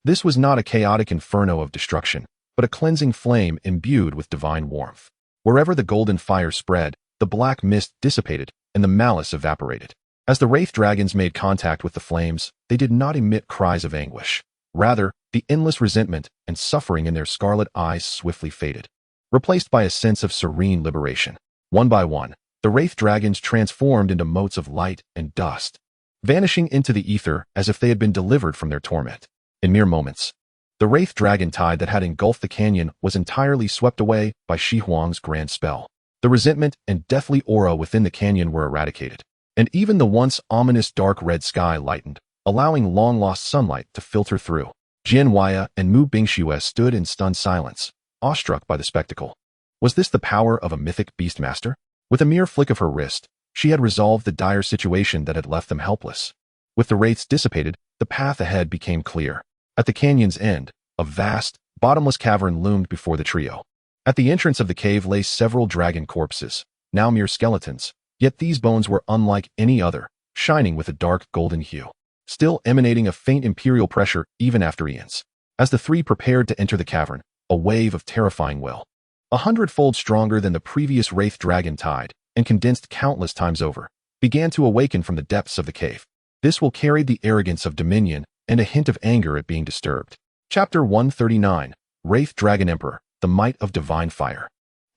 Speaker 1: This was not a chaotic inferno of destruction, but a cleansing flame imbued with divine warmth. Wherever the golden fire spread, the black mist dissipated and the malice evaporated. As the Wraith Dragons made contact with the flames, they did not emit cries of anguish. Rather, the endless resentment and suffering in their scarlet eyes swiftly faded, replaced by a sense of serene liberation. One by one, the Wraith Dragons transformed into motes of light and dust, vanishing into the ether as if they had been delivered from their torment. In mere moments, The wraith dragon tide that had engulfed the canyon was entirely swept away by Shi Huang's grand spell. The resentment and deathly aura within the canyon were eradicated, and even the once ominous dark red sky lightened, allowing long-lost sunlight to filter through. Jian Huaya and Mu Bingxue stood in stunned silence, awestruck by the spectacle. Was this the power of a mythic beastmaster? With a mere flick of her wrist, she had resolved the dire situation that had left them helpless. With the wraiths dissipated, the path ahead became clear. At the canyon's end, a vast, bottomless cavern loomed before the trio. At the entrance of the cave lay several dragon corpses, now mere skeletons, yet these bones were unlike any other, shining with a dark golden hue, still emanating a faint imperial pressure even after eons. As the three prepared to enter the cavern, a wave of terrifying will, 100-fold stronger than the previous wraith dragon tide, and condensed countless times over, began to awaken from the depths of the cave. This will carry the arrogance of dominion and a hint of anger at being disturbed. Chapter 139, Wraith Dragon Emperor, the Might of Divine Fire.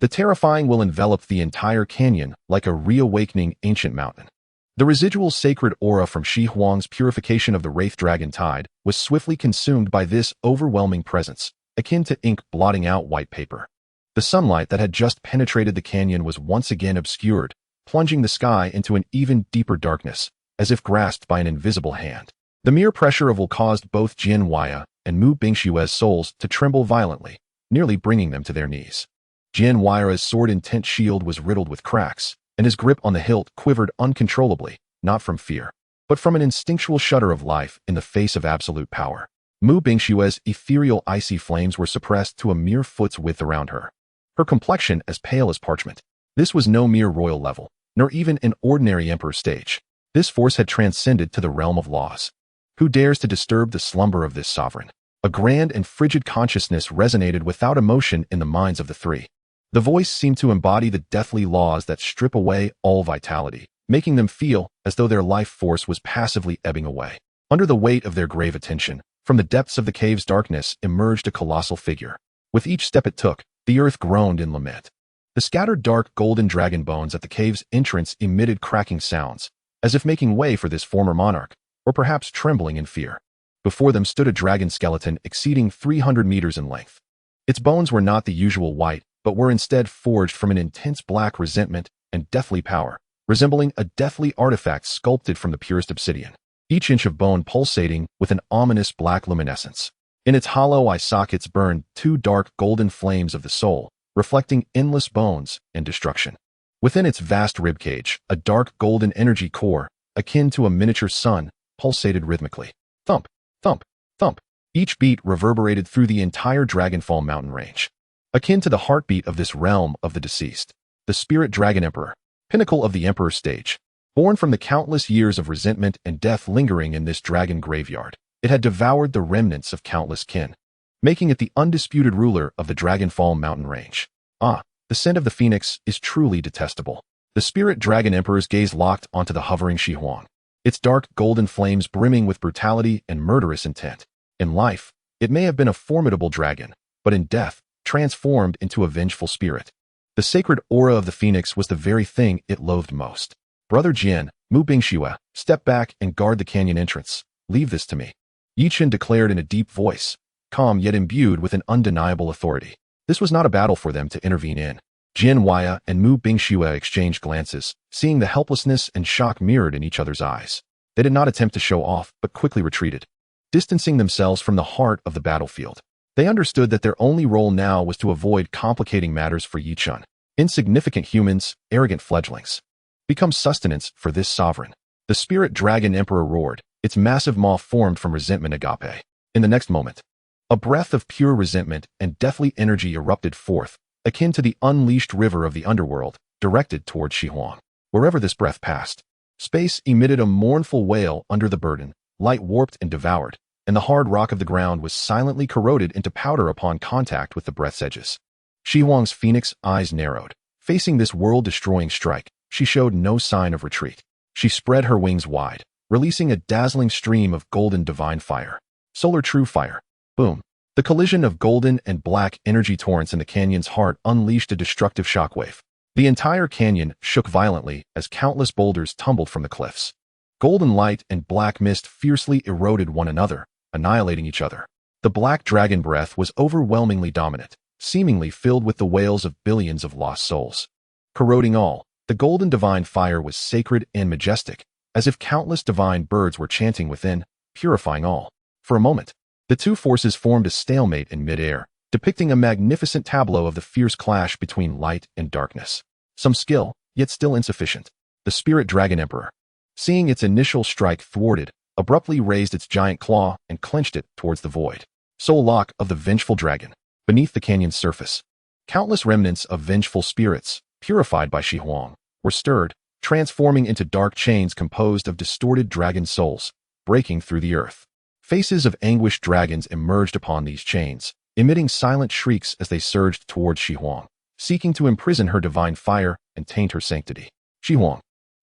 Speaker 1: The terrifying will enveloped the entire canyon like a reawakening ancient mountain. The residual sacred aura from Shi Huang's purification of the wraith dragon tide was swiftly consumed by this overwhelming presence, akin to ink blotting out white paper. The sunlight that had just penetrated the canyon was once again obscured, plunging the sky into an even deeper darkness, as if grasped by an invisible hand. The mere pressure of will caused both Jian Huaya and Mu Bingshue's souls to tremble violently, nearly bringing them to their knees. Jian Huaya's sword-intent shield was riddled with cracks, and his grip on the hilt quivered uncontrollably, not from fear, but from an instinctual shudder of life in the face of absolute power. Mu Bingshue's ethereal icy flames were suppressed to a mere foot's width around her, her complexion as pale as parchment. This was no mere royal level, nor even an ordinary emperor's stage. This force had transcended to the realm of laws. Who dares to disturb the slumber of this sovereign? A grand and frigid consciousness resonated without emotion in the minds of the three. The voice seemed to embody the deathly laws that strip away all vitality, making them feel as though their life force was passively ebbing away. Under the weight of their grave attention, from the depths of the cave's darkness emerged a colossal figure. With each step it took, the earth groaned in lament. The scattered dark golden dragon bones at the cave's entrance emitted cracking sounds, as if making way for this former monarch, or perhaps trembling in fear. Before them stood a dragon skeleton exceeding 300 meters in length. Its bones were not the usual white, but were instead forged from an intense black resentment and deathly power, resembling a deathly artifact sculpted from the purest obsidian. Each inch of bone pulsating with an ominous black luminescence. In its hollow eye sockets burned two dark golden flames of the soul, reflecting endless bones and destruction. Within its vast ribcage, a dark golden energy core, akin to a miniature sun, pulsated rhythmically. Thump, thump, thump. Each beat reverberated through the entire Dragonfall mountain range, akin to the heartbeat of this realm of the deceased. The Spirit Dragon Emperor, pinnacle of the Emperor's stage. Born from the countless years of resentment and death lingering in this dragon graveyard, it had devoured the remnants of countless kin, making it the undisputed ruler of the Dragonfall mountain range. Ah, the scent of the phoenix is truly detestable. The Spirit Dragon Emperor's gaze locked onto the hovering Shi Huang, its dark golden flames brimming with brutality and murderous intent. In life, it may have been a formidable dragon, but in death, transformed into a vengeful spirit. The sacred aura of the phoenix was the very thing it loathed most. Brother Jian, Mu Bingxue, step back and guard the canyon entrance. Leave this to me. Yi Chen declared in a deep voice, calm yet imbued with an undeniable authority. This was not a battle for them to intervene in. Jian Huaya and Mu Bingxue exchanged glances, seeing the helplessness and shock mirrored in each other's eyes. They did not attempt to show off, but quickly retreated, distancing themselves from the heart of the battlefield. They understood that their only role now was to avoid complicating matters for Yi Chen. Insignificant humans, arrogant fledglings, become sustenance for this sovereign. The Spirit Dragon Emperor roared, its massive maw formed from resentment agape. In the next moment, a breath of pure resentment and deathly energy erupted forth, akin to the unleashed river of the underworld, directed toward Shi Huang. Wherever this breath passed, space emitted a mournful wail under the burden, light warped and devoured, and the hard rock of the ground was silently corroded into powder upon contact with the breath's edges. Shi Huang's phoenix eyes narrowed. Facing this world-destroying strike, she showed no sign of retreat. She spread her wings wide, releasing a dazzling stream of golden divine fire. Solar true fire. Boom. The collision of golden and black energy torrents in the canyon's heart unleashed a destructive shockwave. The entire canyon shook violently as countless boulders tumbled from the cliffs. Golden light and black mist fiercely eroded one another, annihilating each other. The black dragon breath was overwhelmingly dominant, seemingly filled with the wails of billions of lost souls. Corroding all, the golden divine fire was sacred and majestic, as if countless divine birds were chanting within, purifying all. For a moment, the two forces formed a stalemate in midair, depicting a magnificent tableau of the fierce clash between light and darkness. Some skill, yet still insufficient. The spirit dragon emperor, seeing its initial strike thwarted, abruptly raised its giant claw and clenched it towards the void. Soul lock of the vengeful dragon. Beneath the canyon's surface, countless remnants of vengeful spirits, purified by Shi Huang, were stirred, transforming into dark chains composed of distorted dragon souls, breaking through the earth. Faces of anguished dragons emerged upon these chains, emitting silent shrieks as they surged towards Shi Huang, seeking to imprison her divine fire and taint her sanctity. Shi Huang,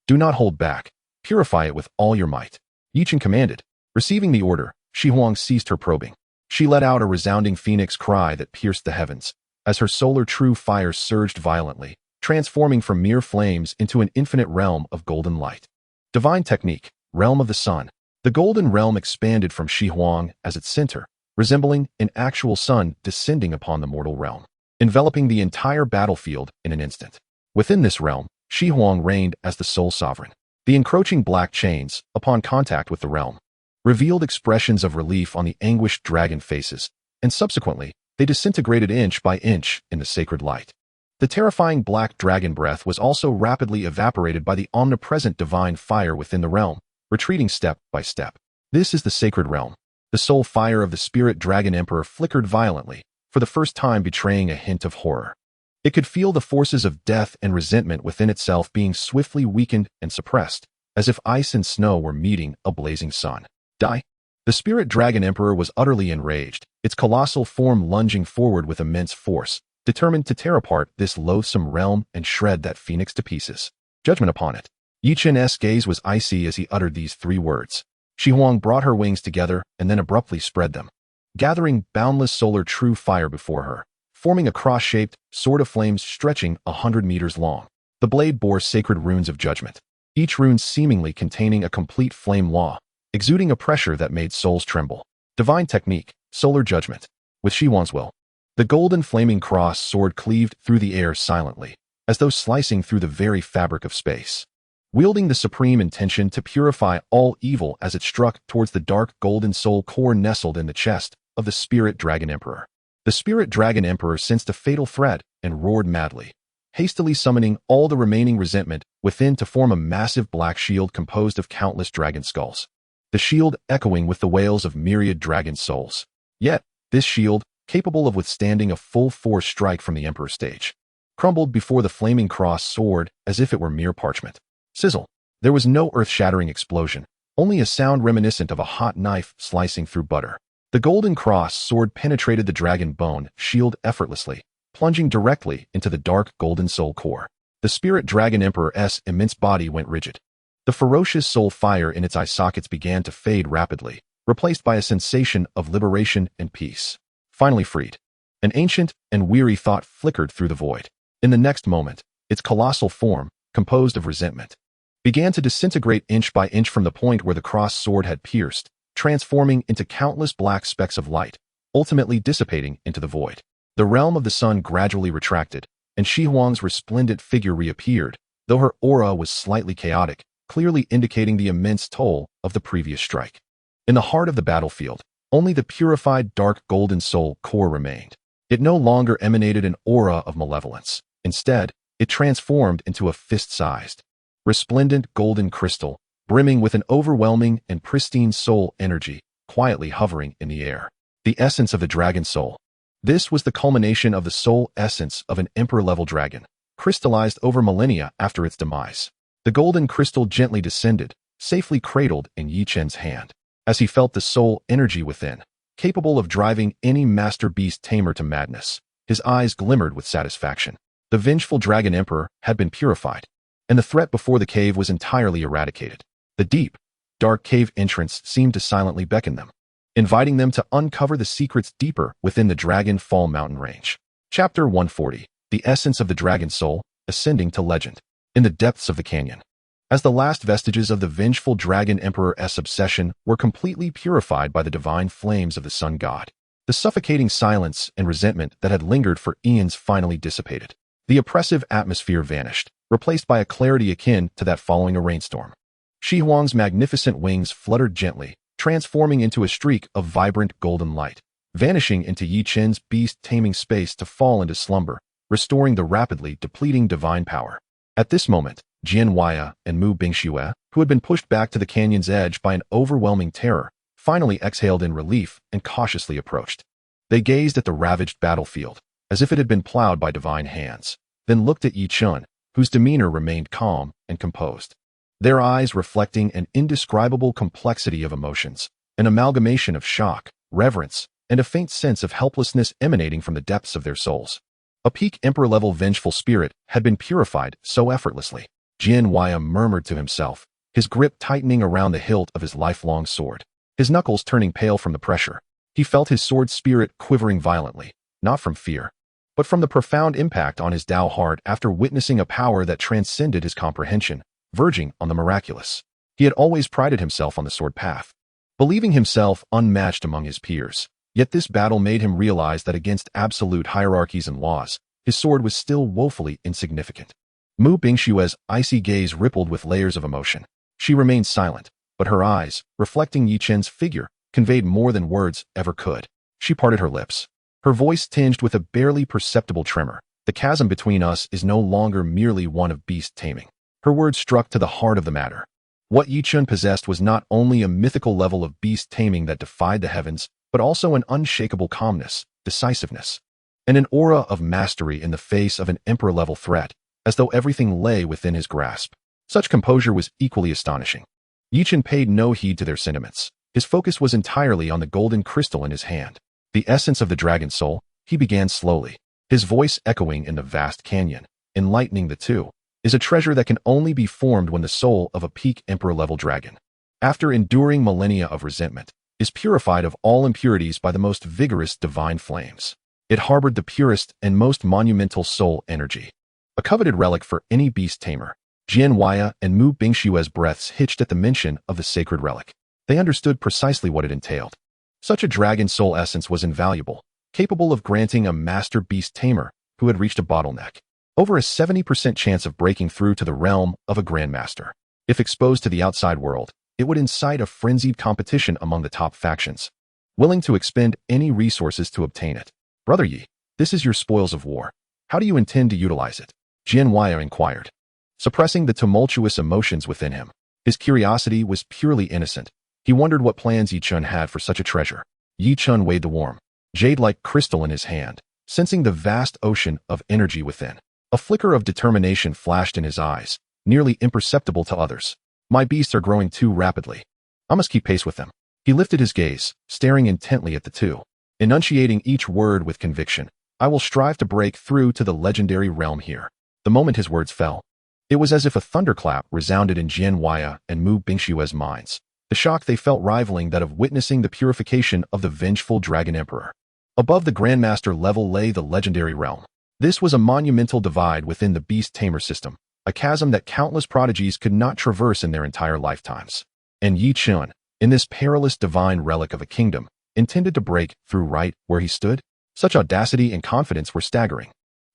Speaker 1: do not hold back. Purify it with all your might. Yi Chen commanded. Receiving the order, Shi Huang ceased her probing. She let out a resounding phoenix cry that pierced the heavens, as her solar true fire surged violently, transforming from mere flames into an infinite realm of golden light. Divine technique, realm of the sun. The golden realm expanded from Shi Huang as its center, resembling an actual sun descending upon the mortal realm, enveloping the entire battlefield in an instant. Within this realm, Shi Huang reigned as the sole sovereign. The encroaching black chains, upon contact with the realm, revealed expressions of relief on the anguished dragon faces, and subsequently, they disintegrated inch by inch in the sacred light. The terrifying black dragon breath was also rapidly evaporated by the omnipresent divine fire within the realm, retreating step by step. This is the sacred realm. The soul fire of the spirit dragon emperor flickered violently, for the first time betraying a hint of horror. It could feel the forces of death and resentment within itself being swiftly weakened and suppressed, as if ice and snow were meeting a blazing sun. Die. The spirit dragon emperor was utterly enraged, its colossal form lunging forward with immense force, determined to tear apart this loathsome realm and shred that phoenix to pieces. Judgment upon it. Yi Chen's gaze was icy as he uttered these three words. Shi Huang brought her wings together and then abruptly spread them, gathering boundless solar true fire before her, forming a cross-shaped sword of flames stretching 100 meters long. The blade bore sacred runes of judgment, each rune seemingly containing a complete flame law, exuding a pressure that made souls tremble. Divine technique, solar judgment. With Shi Huang's will, the golden flaming cross sword cleaved through the air silently, as though slicing through the very fabric of space, wielding the supreme intention to purify all evil as it struck towards the dark golden soul core nestled in the chest of the spirit dragon emperor. The spirit dragon emperor sensed a fatal threat and roared madly, hastily summoning all the remaining resentment within to form a massive black shield composed of countless dragon skulls. The shield echoing with the wails of myriad dragon souls. Yet, this shield, capable of withstanding a full-force strike from the emperor's stage, crumbled before the flaming cross sword as if it were mere parchment. Sizzle. There was no earth-shattering explosion, only a sound reminiscent of a hot knife slicing through butter. The golden cross sword penetrated the dragon bone shield effortlessly, plunging directly into the dark golden soul core. The spirit dragon emperor's immense body went rigid. The ferocious soul fire in its eye sockets began to fade rapidly, replaced by a sensation of liberation and peace. Finally freed. An ancient and weary thought flickered through the void. In the next moment, its colossal form, composed of resentment, began to disintegrate inch by inch from the point where the cross sword had pierced, transforming into countless black specks of light, ultimately dissipating into the void. The realm of the sun gradually retracted, and Shi Huang's resplendent figure reappeared, though her aura was slightly chaotic, clearly indicating the immense toll of the previous strike. In the heart of the battlefield, only the purified dark golden soul core remained. It no longer emanated an aura of malevolence. Instead, it transformed into a fist-sized, resplendent golden crystal, brimming with an overwhelming and pristine soul energy, quietly hovering in the air. The essence of the dragon soul. This was the culmination of the soul essence of an emperor-level dragon, crystallized over millennia after its demise. The golden crystal gently descended, safely cradled in Yi Chen's hand. As he felt the soul energy within, capable of driving any master beast tamer to madness, his eyes glimmered with satisfaction. The vengeful dragon emperor had been purified, and the threat before the cave was entirely eradicated. The deep, dark cave entrance seemed to silently beckon them, inviting them to uncover the secrets deeper within the Dragon Fall mountain range. Chapter 140. The Essence of the Dragon Soul, Ascending to Legend. In the depths of the canyon, as the last vestiges of the vengeful dragon emperor's obsession were completely purified by the divine flames of the sun god, The suffocating silence and resentment that had lingered for eons finally dissipated. The oppressive atmosphere vanished, replaced by a clarity akin to that following a rainstorm. Shi Huang's magnificent wings fluttered gently, transforming into a streak of vibrant golden light, vanishing into Yi Chen's beast-taming space to fall into slumber, restoring the rapidly depleting divine power. At this moment, Jian Huaya and Mu Bingxue, who had been pushed back to the canyon's edge by an overwhelming terror, finally exhaled in relief and cautiously approached. They gazed at the ravaged battlefield, as if it had been plowed by divine hands, then looked at Yi Chen, whose demeanor remained calm and composed. Their eyes reflecting an indescribable complexity of emotions, an amalgamation of shock, reverence, and a faint sense of helplessness emanating from the depths of their souls. A peak emperor-level vengeful spirit had been purified so effortlessly. Jian Huaya murmured to himself, his grip tightening around the hilt of his lifelong sword, his knuckles turning pale from the pressure. He felt his sword spirit quivering violently, not from fear, but from the profound impact on his Dao heart after witnessing a power that transcended his comprehension, verging on the miraculous. He had always prided himself on the sword path, believing himself unmatched among his peers. Yet this battle made him realize that against absolute hierarchies and laws, his sword was still woefully insignificant. Mu Bingshue's icy gaze rippled with layers of emotion. She remained silent, but her eyes, reflecting Yi Chen's figure, conveyed more than words ever could. She parted her lips, her voice tinged with a barely perceptible tremor. The chasm between us is no longer merely one of beast taming. Her words struck to the heart of the matter. What Yi Chen possessed was not only a mythical level of beast taming that defied the heavens, but also an unshakable calmness, decisiveness, and an aura of mastery in the face of an emperor-level threat, as though everything lay within his grasp. Such composure was equally astonishing. Yi Chen paid no heed to their sentiments. His focus was entirely on the golden crystal in his hand. The essence of the dragon soul, he began slowly, his voice echoing in the vast canyon, enlightening the two, is a treasure that can only be formed when the soul of a peak emperor-level dragon, after enduring millennia of resentment, is purified of all impurities by the most vigorous divine flames. It harbored the purest and most monumental soul energy, a coveted relic for any beast tamer. Jian Huaya and Mu Bingshue's breaths hitched at the mention of the sacred relic. They understood precisely what it entailed. Such a dragon soul essence was invaluable, capable of granting a master beast tamer who had reached a bottleneck over a 70% chance of breaking through to the realm of a grandmaster. If exposed to the outside world, it would incite a frenzied competition among the top factions, willing to expend any resources to obtain it. Brother Yi, this is your spoils of war. How do you intend to utilize it? Jian Huaya inquired, suppressing the tumultuous emotions within him. His curiosity was purely innocent. He wondered what plans Yi Chen had for such a treasure. Yi Chen weighed the warm, jade-like crystal in his hand, sensing the vast ocean of energy within. A flicker of determination flashed in his eyes, nearly imperceptible to others. My beasts are growing too rapidly. I must keep pace with them. He lifted his gaze, staring intently at the two, enunciating each word with conviction. I will strive to break through to the legendary realm here. The moment his words fell, it was as if a thunderclap resounded in Jian Huaya and Mu Bingshue's minds, the shock they felt rivaling that of witnessing the purification of the vengeful Dragon Emperor. Above the Grandmaster level lay the legendary realm. This was a monumental divide within the Beast Tamer system, a chasm that countless prodigies could not traverse in their entire lifetimes. And Yi Chen, in this perilous divine relic of a kingdom, intended to break through right where he stood? Such audacity and confidence were staggering.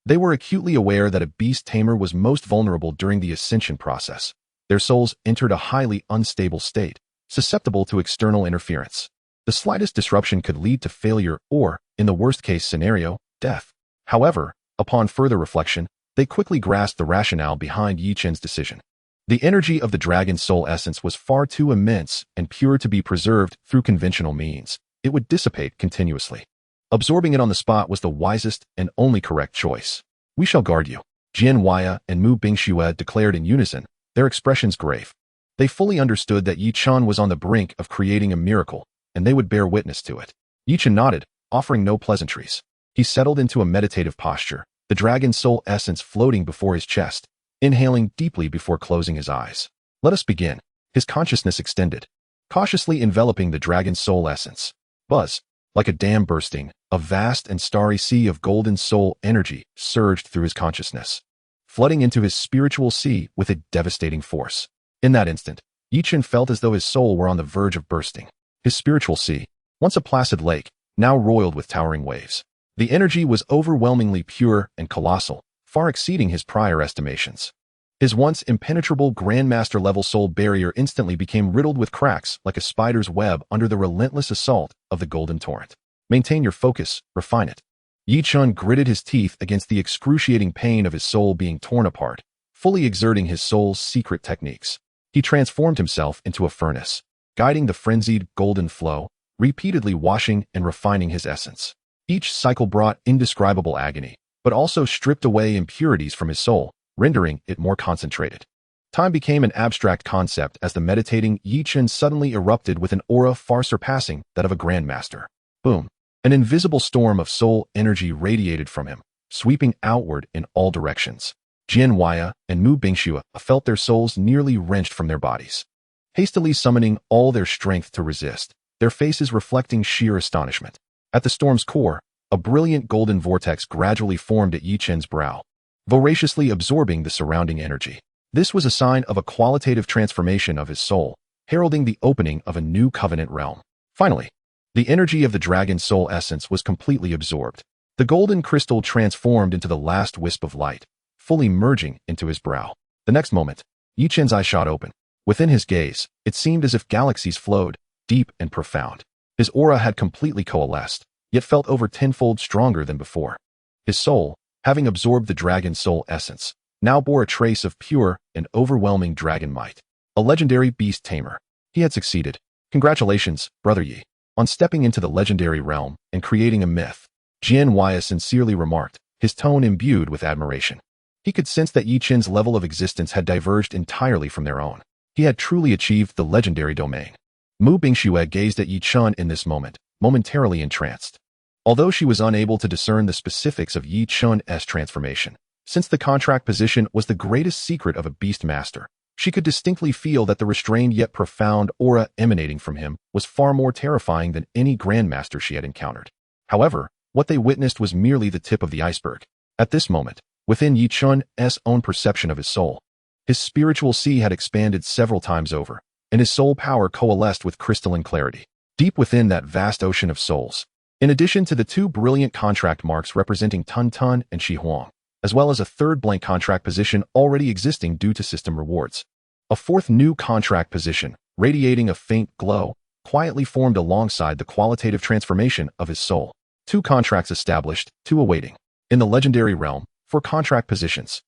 Speaker 1: They were acutely aware that a beast tamer was most vulnerable during the ascension process. Their souls entered a highly unstable state, susceptible to external interference. The slightest disruption could lead to failure or, in the worst-case scenario, death. However, upon further reflection, they quickly grasped the rationale behind Yi Chen's decision. The energy of the dragon soul essence was far too immense and pure to be preserved through conventional means. It would dissipate continuously. Absorbing it on the spot was the wisest and only correct choice. We shall guard you, Jian Huaya and Mu Bingxue declared in unison, their expressions grave. They fully understood that Yi Chen was on the brink of creating a miracle, and they would bear witness to it. Yi Chen nodded, offering no pleasantries. He settled into a meditative posture, the dragon soul essence floating before his chest, inhaling deeply before closing his eyes. Let us begin. His consciousness extended, cautiously enveloping the dragon soul essence. Buzz, like a dam bursting, a vast and starry sea of golden soul energy surged through his consciousness, flooding into his spiritual sea with a devastating force. In that instant, Yi Chen felt as though his soul were on the verge of bursting. His spiritual sea, once a placid lake, now roiled with towering waves. The energy was overwhelmingly pure and colossal, far exceeding his prior estimations. His once impenetrable Grandmaster-level soul barrier instantly became riddled with cracks like a spider's web under the relentless assault of the golden torrent. Maintain your focus, refine it. Yi Chun gritted his teeth against the excruciating pain of his soul being torn apart, fully exerting his soul's secret techniques. He transformed himself into a furnace, guiding the frenzied golden flow, repeatedly washing and refining his essence. Each cycle brought indescribable agony, but also stripped away impurities from his soul, rendering it more concentrated. Time became an abstract concept as the meditating Yi Chun suddenly erupted with an aura far surpassing that of a grandmaster. Boom! An invisible storm of soul energy radiated from him, sweeping outward in all directions. Jian Huaya and Mu Bingxue felt their souls nearly wrenched from their bodies. Hastily summoning all their strength to resist, their faces reflecting sheer astonishment. At the storm's core, a brilliant golden vortex gradually formed at Yi Chun's brow, voraciously absorbing the surrounding energy. This was a sign of a qualitative transformation of his soul, heralding the opening of a new covenant realm. Finally, the energy of the dragon's soul essence was completely absorbed. The golden crystal transformed into the last wisp of light, fully merging into his brow. The next moment, Yi Chun's eyes shot open. Within his gaze, it seemed as if galaxies flowed, deep and profound. His aura had completely coalesced, yet felt over tenfold stronger than before. His soul, having absorbed the dragon's soul essence, now bore a trace of pure and overwhelming dragon might. A legendary beast tamer. He had succeeded. Congratulations, Brother Yi, on stepping into the legendary realm and creating a myth, Jian Huaya sincerely remarked, his tone imbued with admiration. He could sense that Yi Chun's level of existence had diverged entirely from their own. He had truly achieved the legendary domain. Mu Bingxue gazed at Yi Chun in this moment, momentarily entranced. Although she was unable to discern the specifics of Yi Chun's transformation, since the contract position was the greatest secret of a beast master, she could distinctly feel that the restrained yet profound aura emanating from him was far more terrifying than any grandmaster she had encountered. However, what they witnessed was merely the tip of the iceberg. At this moment, within Yi Chun's own perception of his soul, his spiritual sea had expanded several times over, and his soul power coalesced with crystalline clarity. Deep within that vast ocean of souls, in addition to the two brilliant contract marks representing Tun Tun and Shi Huang, as well as a third blank contract position already existing due to system rewards, a fourth new contract position, radiating a faint glow, quietly formed alongside the qualitative transformation of his soul. 2 contracts established, 2 awaiting. In the legendary realm, for contract positions.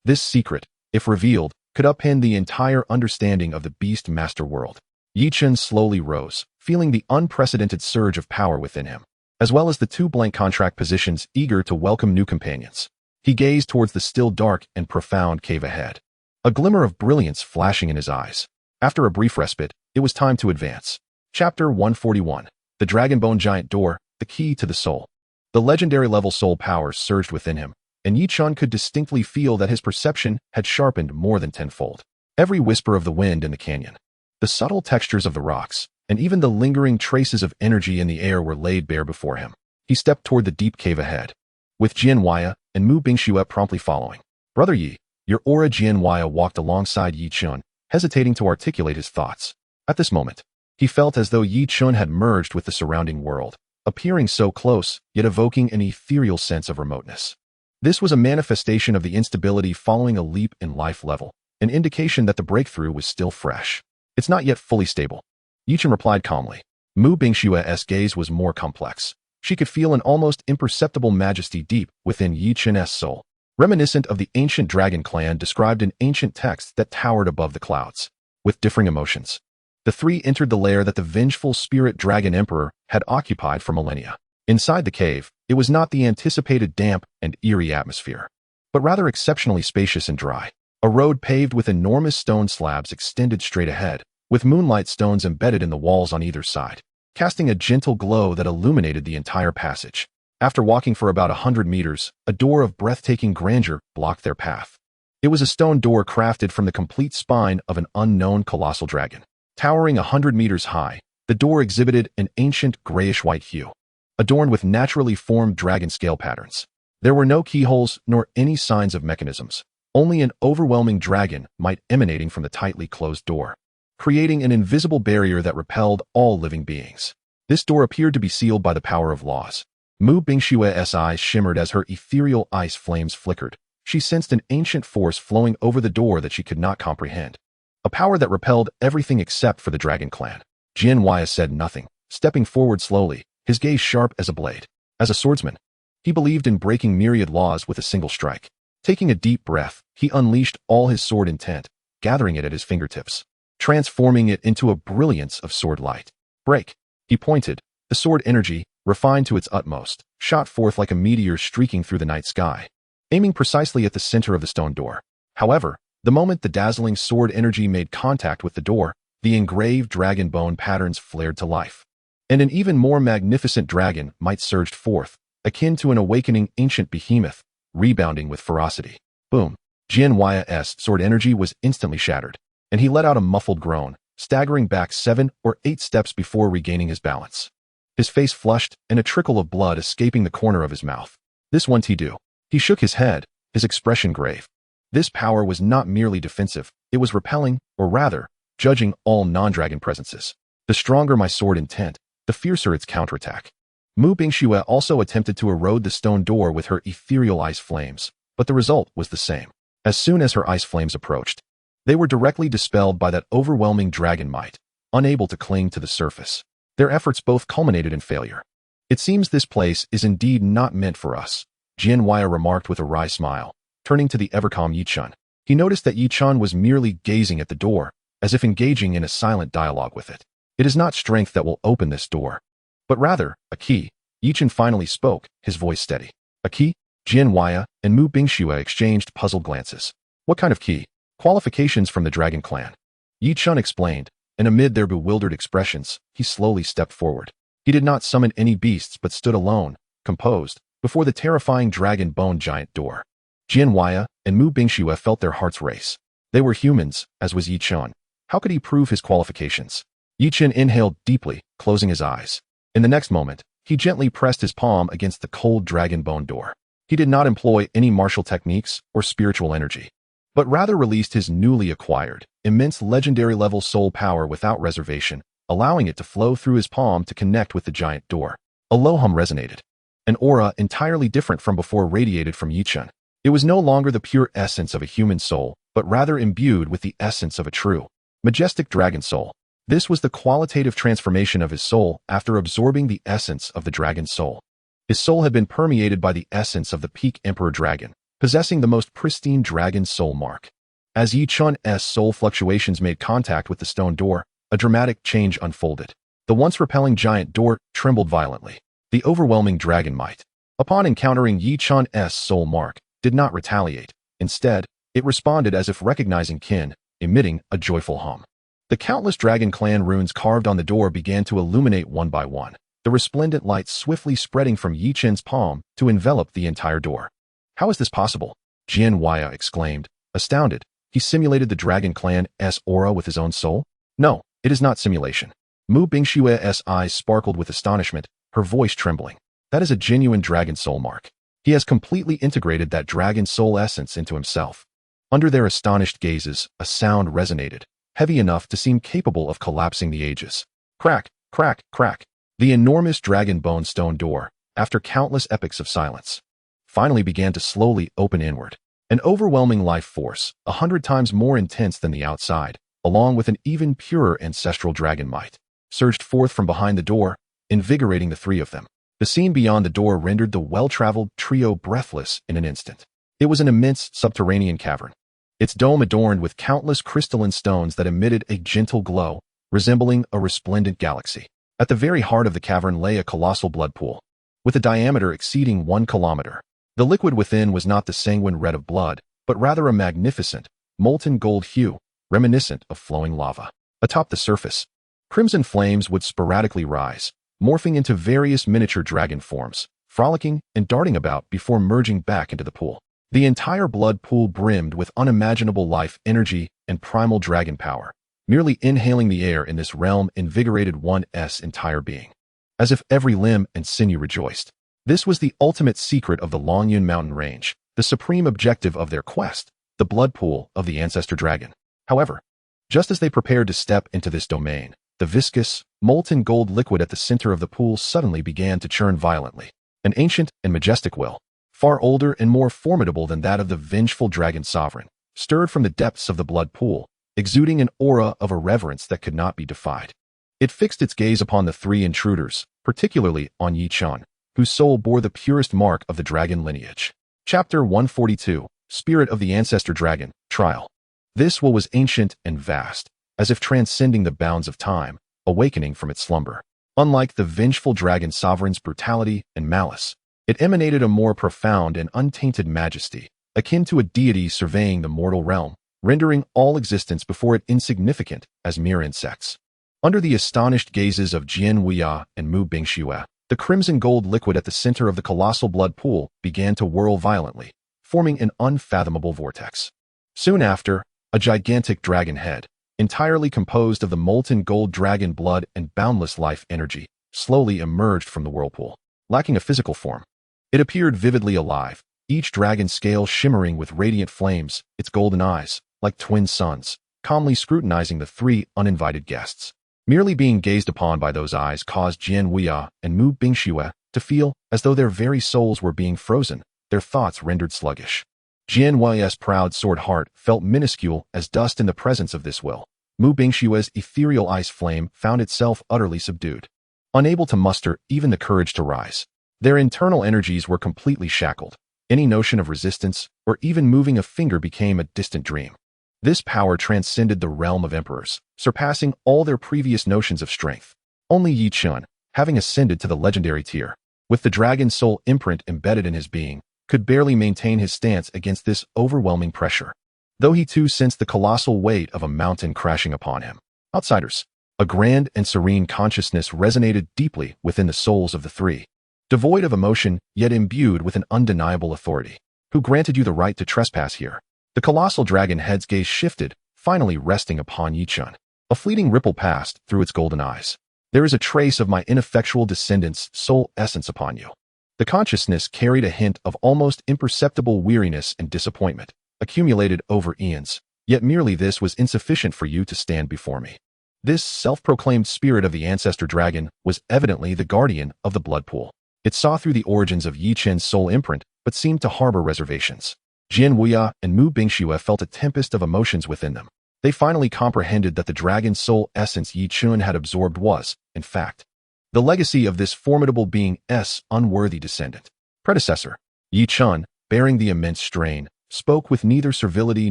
Speaker 1: This secret, if revealed, could upend the entire understanding of the Beast Master world. Yi Chun slowly rose, feeling the unprecedented surge of power within him, as well as the 2 blank contract positions eager to welcome new companions. He gazed towards the still dark and profound cave ahead, a glimmer of brilliance flashing in his eyes. After a brief respite, it was time to advance. Chapter 141. The Dragonbone Giant Door, the Key to the Soul. The legendary level soul power surged within him, and Yi Chun could distinctly feel that his perception had sharpened more than tenfold. Every whisper of the wind in the canyon, the subtle textures of the rocks, and even the lingering traces of energy in the air were laid bare before him. He stepped toward the deep cave ahead, with Jian Huaya and Mu Bingxue promptly following. Brother Yi, your aura. Jian Huaya walked alongside Yi Chun, hesitating to articulate his thoughts. At this moment, he felt as though Yi Chun had merged with the surrounding world, appearing so close, yet evoking an ethereal sense of remoteness. This was a manifestation of the instability following a leap in life level, an indication that the breakthrough was still fresh. It's not yet fully stable, Yi Chun replied calmly. Mu Bingshue's gaze was more complex. She could feel an almost imperceptible majesty deep within Yi Chun's soul, reminiscent of the ancient dragon clan described in ancient texts that towered above the clouds. With differing emotions, the 3 entered the lair that the vengeful spirit dragon emperor had occupied for millennia. Inside the cave, it was not the anticipated damp and eerie atmosphere, but rather exceptionally spacious and dry. A road paved with enormous stone slabs extended straight ahead, with moonlight stones embedded in the walls on either side, casting a gentle glow that illuminated the entire passage. After walking for about 100 meters, a door of breathtaking grandeur blocked their path. It was a stone door crafted from the complete spine of an unknown colossal dragon. Towering 100 meters high, the door exhibited an ancient grayish-white hue, adorned with naturally formed dragon scale patterns. There were no keyholes nor any signs of mechanisms, only an overwhelming dragon might emanating from the tightly closed door, creating an invisible barrier that repelled all living beings. This door appeared to be sealed by the power of laws. Mu Bingshue's eyes shimmered as her ethereal ice flames flickered. She sensed an ancient force flowing over the door that she could not comprehend. A power that repelled everything except for the Dragon Clan. Jianwei said nothing, stepping forward slowly, his gaze sharp as a blade. As a swordsman, he believed in breaking myriad laws with a single strike. Taking a deep breath, he unleashed all his sword intent, gathering it at his fingertips, transforming it into a brilliance of sword light. Break. He pointed. The sword energy, refined to its utmost, shot forth like a meteor streaking through the night sky, aiming precisely at the center of the stone door. However, the moment the dazzling sword energy made contact with the door, the engraved dragon bone patterns flared to life, and an even more magnificent dragon might surged forth, akin to an awakening ancient behemoth, rebounding with ferocity. Boom. Jianwei's sword energy was instantly shattered, and he let out a muffled groan, staggering back 7 or 8 steps before regaining his balance. His face flushed, and a trickle of blood escaping the corner of his mouth. This won't he do? He shook his head, his expression grave. This power was not merely defensive, it was repelling, or rather, judging all non-dragon presences. The stronger my sword intent, the fiercer its counterattack. Mu Bingxue also attempted to erode the stone door with her ethereal ice flames, but the result was the same. As soon as her ice flames approached, they were directly dispelled by that overwhelming dragon might, unable to cling to the surface. Their efforts both culminated in failure. It seems this place is indeed not meant for us, Jianwei remarked with a wry smile, turning to the ever-calm Yichun. He noticed that Yichun was merely gazing at the door, as if engaging in a silent dialogue with it. It is not strength that will open this door, but rather, a key. Yichun finally spoke, his voice steady. A key? Jianwei and Mu Bingxue exchanged puzzled glances. What kind of key? Qualifications from the Dragon Clan. Yichun explained, and amid their bewildered expressions, he slowly stepped forward. He did not summon any beasts but stood alone, composed, before the terrifying dragon bone giant door. Jianwei and Mu Bingxue felt their hearts race. They were humans, as was Yichun. How could he prove his qualifications? Yichun inhaled deeply, closing his eyes. In the next moment, he gently pressed his palm against the cold dragon bone door. He did not employ any martial techniques or spiritual energy, but rather released his newly acquired, immense legendary-level soul power without reservation, allowing it to flow through his palm to connect with the giant door. A low hum resonated. An aura entirely different from before radiated from Yichun. It was no longer the pure essence of a human soul, but rather imbued with the essence of a true, majestic dragon soul. This was the qualitative transformation of his soul after absorbing the essence of the dragon soul. His soul had been permeated by the essence of the peak emperor dragon, possessing the most pristine dragon soul mark. As Yichun's soul fluctuations made contact with the stone door, a dramatic change unfolded. The once repelling giant door trembled violently. The overwhelming dragon might, upon encountering Yichun's soul mark, did not retaliate. Instead, it responded as if recognizing kin, emitting a joyful hum. The countless Dragon Clan runes carved on the door began to illuminate one by one, the resplendent light swiftly spreading from Yichun's palm to envelop the entire door. How is this possible? Jianwei exclaimed, astounded. He simulated the Dragon Clan's aura with his own soul? No, it is not simulation. Mu Bingshue's eyes sparkled with astonishment, her voice trembling. That is a genuine dragon soul mark. He has completely integrated that dragon soul essence into himself. Under their astonished gazes, a sound resonated, heavy enough to seem capable of collapsing the ages. Crack, crack, crack. The enormous dragon bone stone door, after countless epochs of silence, finally began to slowly open inward. An overwhelming life force, 100 times more intense than the outside, along with an even purer ancestral dragon might, surged forth from behind the door, invigorating the three of them. The scene beyond the door rendered the well-traveled trio breathless in an instant. It was an immense subterranean cavern, its dome adorned with countless crystalline stones that emitted a gentle glow, resembling a resplendent galaxy. At the very heart of the cavern lay a colossal blood pool, with a diameter exceeding 1 kilometer. The liquid within was not the sanguine red of blood, but rather a magnificent, molten gold hue, reminiscent of flowing lava. Atop the surface, crimson flames would sporadically rise, morphing into various miniature dragon forms, frolicking and darting about before merging back into the pool. The entire blood pool brimmed with unimaginable life, energy, and primal dragon power. Merely inhaling the air in this realm invigorated one's entire being, as if every limb and sinew rejoiced. This was the ultimate secret of the Longyun mountain range, the supreme objective of their quest, the blood pool of the ancestor dragon. However, just as they prepared to step into this domain, The viscous, molten gold liquid at the center of the pool suddenly began to churn violently. An ancient and majestic will, far older and more formidable than that of the vengeful dragon sovereign, stirred from the depths of the blood pool, exuding an aura of irreverence that could not be defied. It fixed its gaze upon the three intruders, particularly on Yi Chun, whose soul bore the purest mark of the dragon lineage. Chapter 142, Spirit of the Ancestor Dragon, Trial. This will was ancient and vast, as if transcending the bounds of time, awakening from its slumber. Unlike the vengeful dragon sovereign's brutality and malice, it emanated a more profound and untainted majesty, akin to a deity surveying the mortal realm, rendering all existence before it insignificant as mere insects. Under the astonished gazes of Jian Wuya and Mu Bingxue, the crimson gold liquid at the center of the colossal blood pool began to whirl violently, forming an unfathomable vortex. Soon after, a gigantic dragon head, entirely composed of the molten gold dragon blood and boundless life energy, slowly emerged from the whirlpool. Lacking a physical form, it appeared vividly alive, each dragon scale shimmering with radiant flames, its golden eyes, like twin suns, calmly scrutinizing the three uninvited guests. Merely being gazed upon by those eyes caused Jian Wuya and Mu Bingxue to feel as though their very souls were being frozen, their thoughts rendered sluggish. Jian Wuya's proud sword heart felt minuscule as dust in the presence of this will. Mu Bingxue's ethereal ice flame found itself utterly subdued, unable to muster even the courage to rise. Their internal energies were completely shackled. Any notion of resistance or even moving a finger became a distant dream. This power transcended the realm of emperors, surpassing all their previous notions of strength. Only Yi Chun, having ascended to the legendary tier, with the dragon soul imprint embedded in his being, could barely maintain his stance against this overwhelming pressure, though he too sensed the colossal weight of a mountain crashing upon him. Outsiders, a grand and serene consciousness resonated deeply within the souls of the three, devoid of emotion yet imbued with an undeniable authority. Who granted you the right to trespass here? The colossal dragon head's gaze shifted, finally resting upon Yi Chun. A fleeting ripple passed through its golden eyes. There is a trace of my ineffectual descendant's soul essence upon you. The consciousness carried a hint of almost imperceptible weariness and disappointment, accumulated over eons, yet merely this was insufficient for you to stand before me. This self-proclaimed spirit of the ancestor dragon was evidently the guardian of the blood pool. It saw through the origins of Yi Chen's soul imprint, but seemed to harbor reservations. Jian Wuya and Mu Bingxue felt a tempest of emotions within them. They finally comprehended that the dragon's soul essence Yi Chun had absorbed was, in fact, the legacy of this formidable being's unworthy descendant. Predecessor, Yi Chun, bearing the immense strain, spoke with neither servility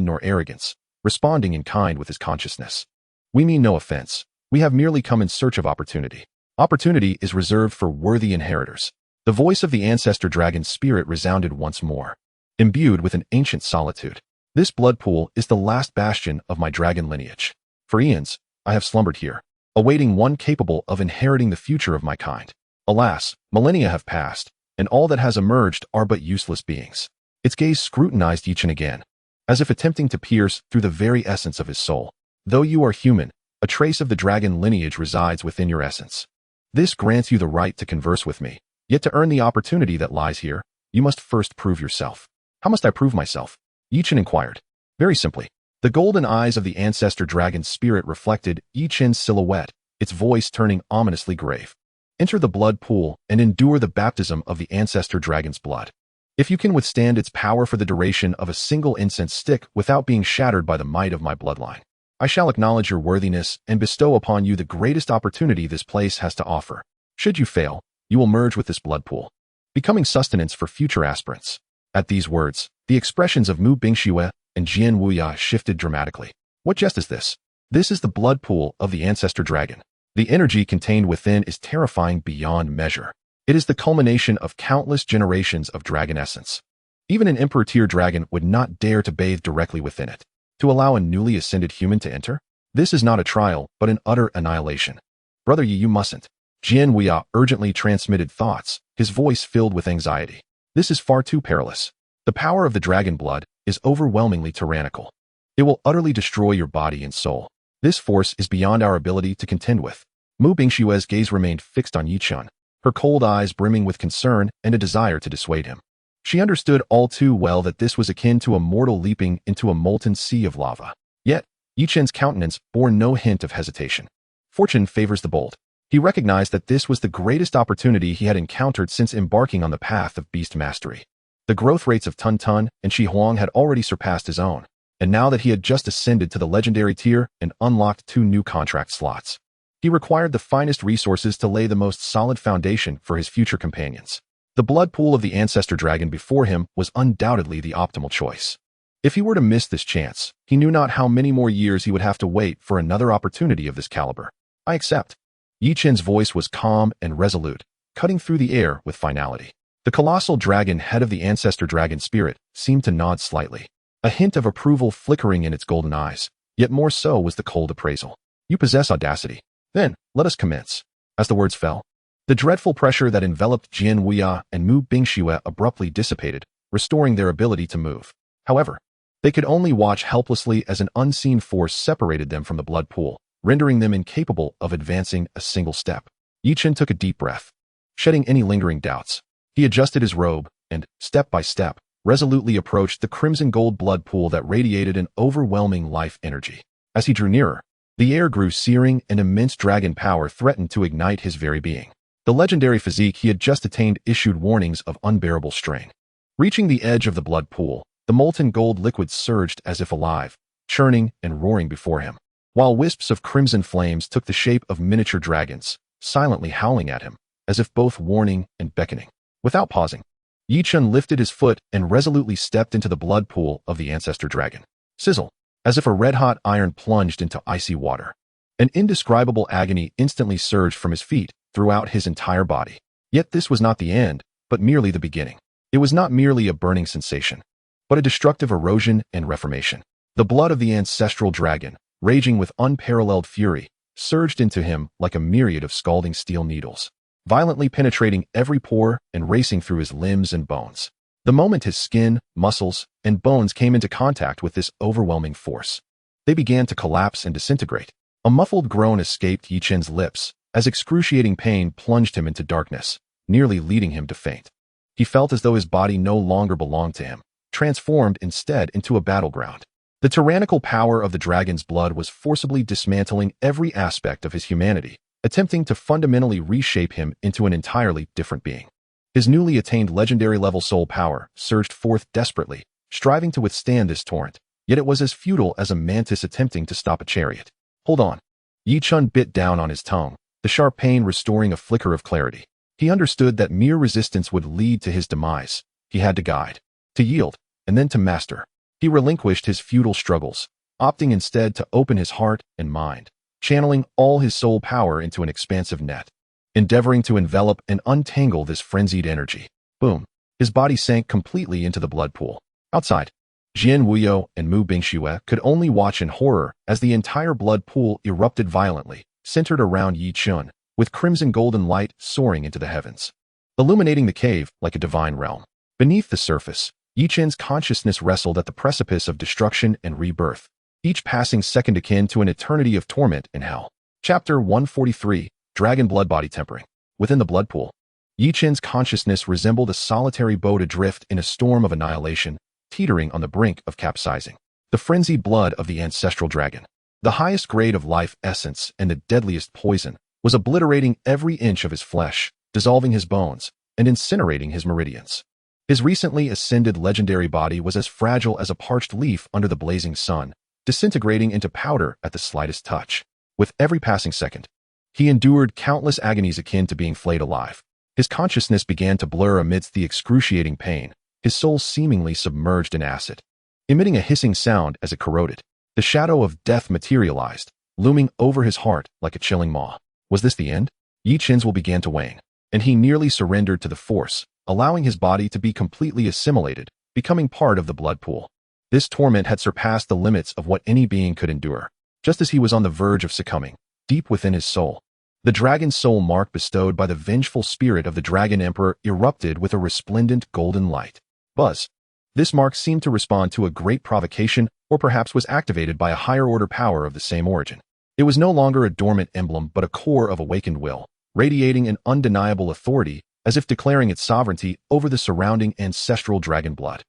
Speaker 1: nor arrogance, responding in kind with his consciousness. We mean no offense. We have merely come in search of opportunity. Opportunity is reserved for worthy inheritors. The voice of the ancestor dragon's spirit resounded once more, imbued with an ancient solitude. This blood pool is the last bastion of my dragon lineage. For eons, I have slumbered here, awaiting one capable of inheriting the future of my kind. Alas, millennia have passed, and all that has emerged are but useless beings. Its gaze scrutinized Yi Chun again, as if attempting to pierce through the very essence of his soul. Though you are human, a trace of the dragon lineage resides within your essence. This grants you the right to converse with me, yet to earn the opportunity that lies here, you must first prove yourself. How must I prove myself? Yi Chun inquired. Very simply. The golden eyes of the ancestor dragon's spirit reflected Yi Chun's silhouette, its voice turning ominously grave. Enter the blood pool and endure the baptism of the ancestor dragon's blood. If you can withstand its power for the duration of a single incense stick without being shattered by the might of my bloodline, I shall acknowledge your worthiness and bestow upon you the greatest opportunity this place has to offer. Should you fail, you will merge with this blood pool, becoming sustenance for future aspirants. At these words, the expressions of Mu Bingxue and Jian Wuya shifted dramatically. What jest is this? This is the blood pool of the ancestor dragon. The energy contained within is terrifying beyond measure. It is the culmination of countless generations of dragon essence. Even an emperor-tier dragon would not dare to bathe directly within it. To allow a newly ascended human to enter? This is not a trial, but an utter annihilation. Brother Yi, you mustn't. Jian Wuya urgently transmitted thoughts, his voice filled with anxiety. This is far too perilous. The power of the dragon blood is overwhelmingly tyrannical. It will utterly destroy your body and soul. This force is beyond our ability to contend with. Mu Bingxue's gaze remained fixed on Yi Chun, her cold eyes brimming with concern and a desire to dissuade him. She understood all too well that this was akin to a mortal leaping into a molten sea of lava. Yet, Yi Chun's countenance bore no hint of hesitation. Fortune favors the bold. He recognized that this was the greatest opportunity he had encountered since embarking on the path of beast mastery. The growth rates of Tun Tun and Shi Huang had already surpassed his own, and now that he had just ascended to the legendary tier and unlocked 2 new contract slots, he required the finest resources to lay the most solid foundation for his future companions. The blood pool of the ancestor dragon before him was undoubtedly the optimal choice. If he were to miss this chance, he knew not how many more years he would have to wait for another opportunity of this caliber. I accept. Yi Chen's voice was calm and resolute, cutting through the air with finality. The colossal dragon head of the ancestor dragon spirit seemed to nod slightly, a hint of approval flickering in its golden eyes, yet more so was the cold appraisal. You possess audacity. Then, let us commence. As the words fell, the dreadful pressure that enveloped Jian Wuya and Mu Bingxue abruptly dissipated, restoring their ability to move. However, they could only watch helplessly as an unseen force separated them from the blood pool, rendering them incapable of advancing a single step. Yi Chen took a deep breath, shedding any lingering doubts. He adjusted his robe and, step by step, resolutely approached the crimson gold blood pool that radiated an overwhelming life energy. As he drew nearer, the air grew searing and immense dragon power threatened to ignite his very being. The legendary physique he had just attained issued warnings of unbearable strain. Reaching the edge of the blood pool, the molten gold liquid surged as if alive, churning and roaring before him, while wisps of crimson flames took the shape of miniature dragons, silently howling at him, as if both warning and beckoning. Without pausing, Yi Chen lifted his foot and resolutely stepped into the blood pool of the ancestor dragon. Sizzle, as if a red-hot iron plunged into icy water. An indescribable agony instantly surged from his feet throughout his entire body. Yet this was not the end, but merely the beginning. It was not merely a burning sensation, but a destructive erosion and reformation. The blood of the ancestral dragon, raging with unparalleled fury, surged into him like a myriad of scalding steel needles, violently penetrating every pore and racing through his limbs and bones. The moment his skin, muscles, and bones came into contact with this overwhelming force, they began to collapse and disintegrate. A muffled groan escaped Yi Chen's lips as excruciating pain plunged him into darkness, nearly leading him to faint. He felt as though his body no longer belonged to him, transformed instead into a battleground. The tyrannical power of the dragon's blood was forcibly dismantling every aspect of his humanity, attempting to fundamentally reshape him into an entirely different being. His newly attained legendary-level soul power surged forth desperately, striving to withstand this torrent, yet it was as futile as a mantis attempting to stop a chariot. Hold on. Yi Chen bit down on his tongue, the sharp pain restoring a flicker of clarity. He understood that mere resistance would lead to his demise. He had to guide, to yield, and then to master. He relinquished his futile struggles, opting instead to open his heart and mind, channeling all his soul power into an expansive net, endeavoring to envelop and untangle this frenzied energy. Boom. His body sank completely into the blood pool. Outside, Jian Wuyo and Mu Bingxue could only watch in horror as the entire blood pool erupted violently, centered around Yi Chen, with crimson golden light soaring into the heavens, illuminating the cave like a divine realm. Beneath the surface, Yi Chen's consciousness wrestled at the precipice of destruction and rebirth, each passing second akin to an eternity of torment and hell. Chapter 143, Dragon Blood Body Tempering. Within the blood pool, Yi Chen's consciousness resembled a solitary boat adrift in a storm of annihilation, teetering on the brink of capsizing. The frenzied blood of the ancestral dragon, the highest grade of life essence and the deadliest poison, was obliterating every inch of his flesh, dissolving his bones, and incinerating his meridians. His recently ascended legendary body was as fragile as a parched leaf under the blazing sun, disintegrating into powder at the slightest touch. With every passing second, he endured countless agonies akin to being flayed alive. His consciousness began to blur amidst the excruciating pain, his soul seemingly submerged in acid, emitting a hissing sound as it corroded. The shadow of death materialized, looming over his heart like a chilling maw. Was this the end? Yi Chen's will began to wane, and he nearly surrendered to the force, allowing his body to be completely assimilated, becoming part of the blood pool. This torment had surpassed the limits of what any being could endure. Just as he was on the verge of succumbing, deep within his soul, the dragon's soul mark bestowed by the vengeful spirit of the Dragon Emperor erupted with a resplendent golden light. Buzz. This mark seemed to respond to a great provocation, or perhaps was activated by a higher-order power of the same origin. It was no longer a dormant emblem but a core of awakened will, radiating an undeniable authority, as if declaring its sovereignty over the surrounding ancestral dragon blood.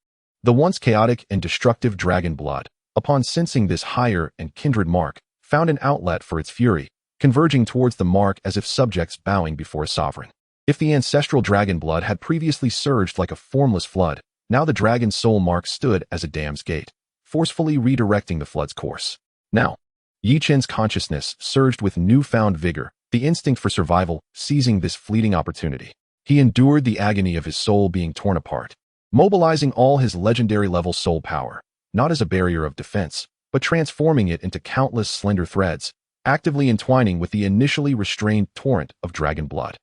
Speaker 1: The once chaotic and destructive dragon blood, upon sensing this higher and kindred mark, found an outlet for its fury, converging towards the mark as if subjects bowing before a sovereign. If the ancestral dragon blood had previously surged like a formless flood, now the dragon's soul mark stood as a dam's gate, forcefully redirecting the flood's course. Now, Yi Chen's consciousness surged with newfound vigor, the instinct for survival seizing this fleeting opportunity. He endured the agony of his soul being torn apart, mobilizing all his legendary-level soul power, not as a barrier of defense, but transforming it into countless slender threads, actively entwining with the initially restrained torrent of dragon blood.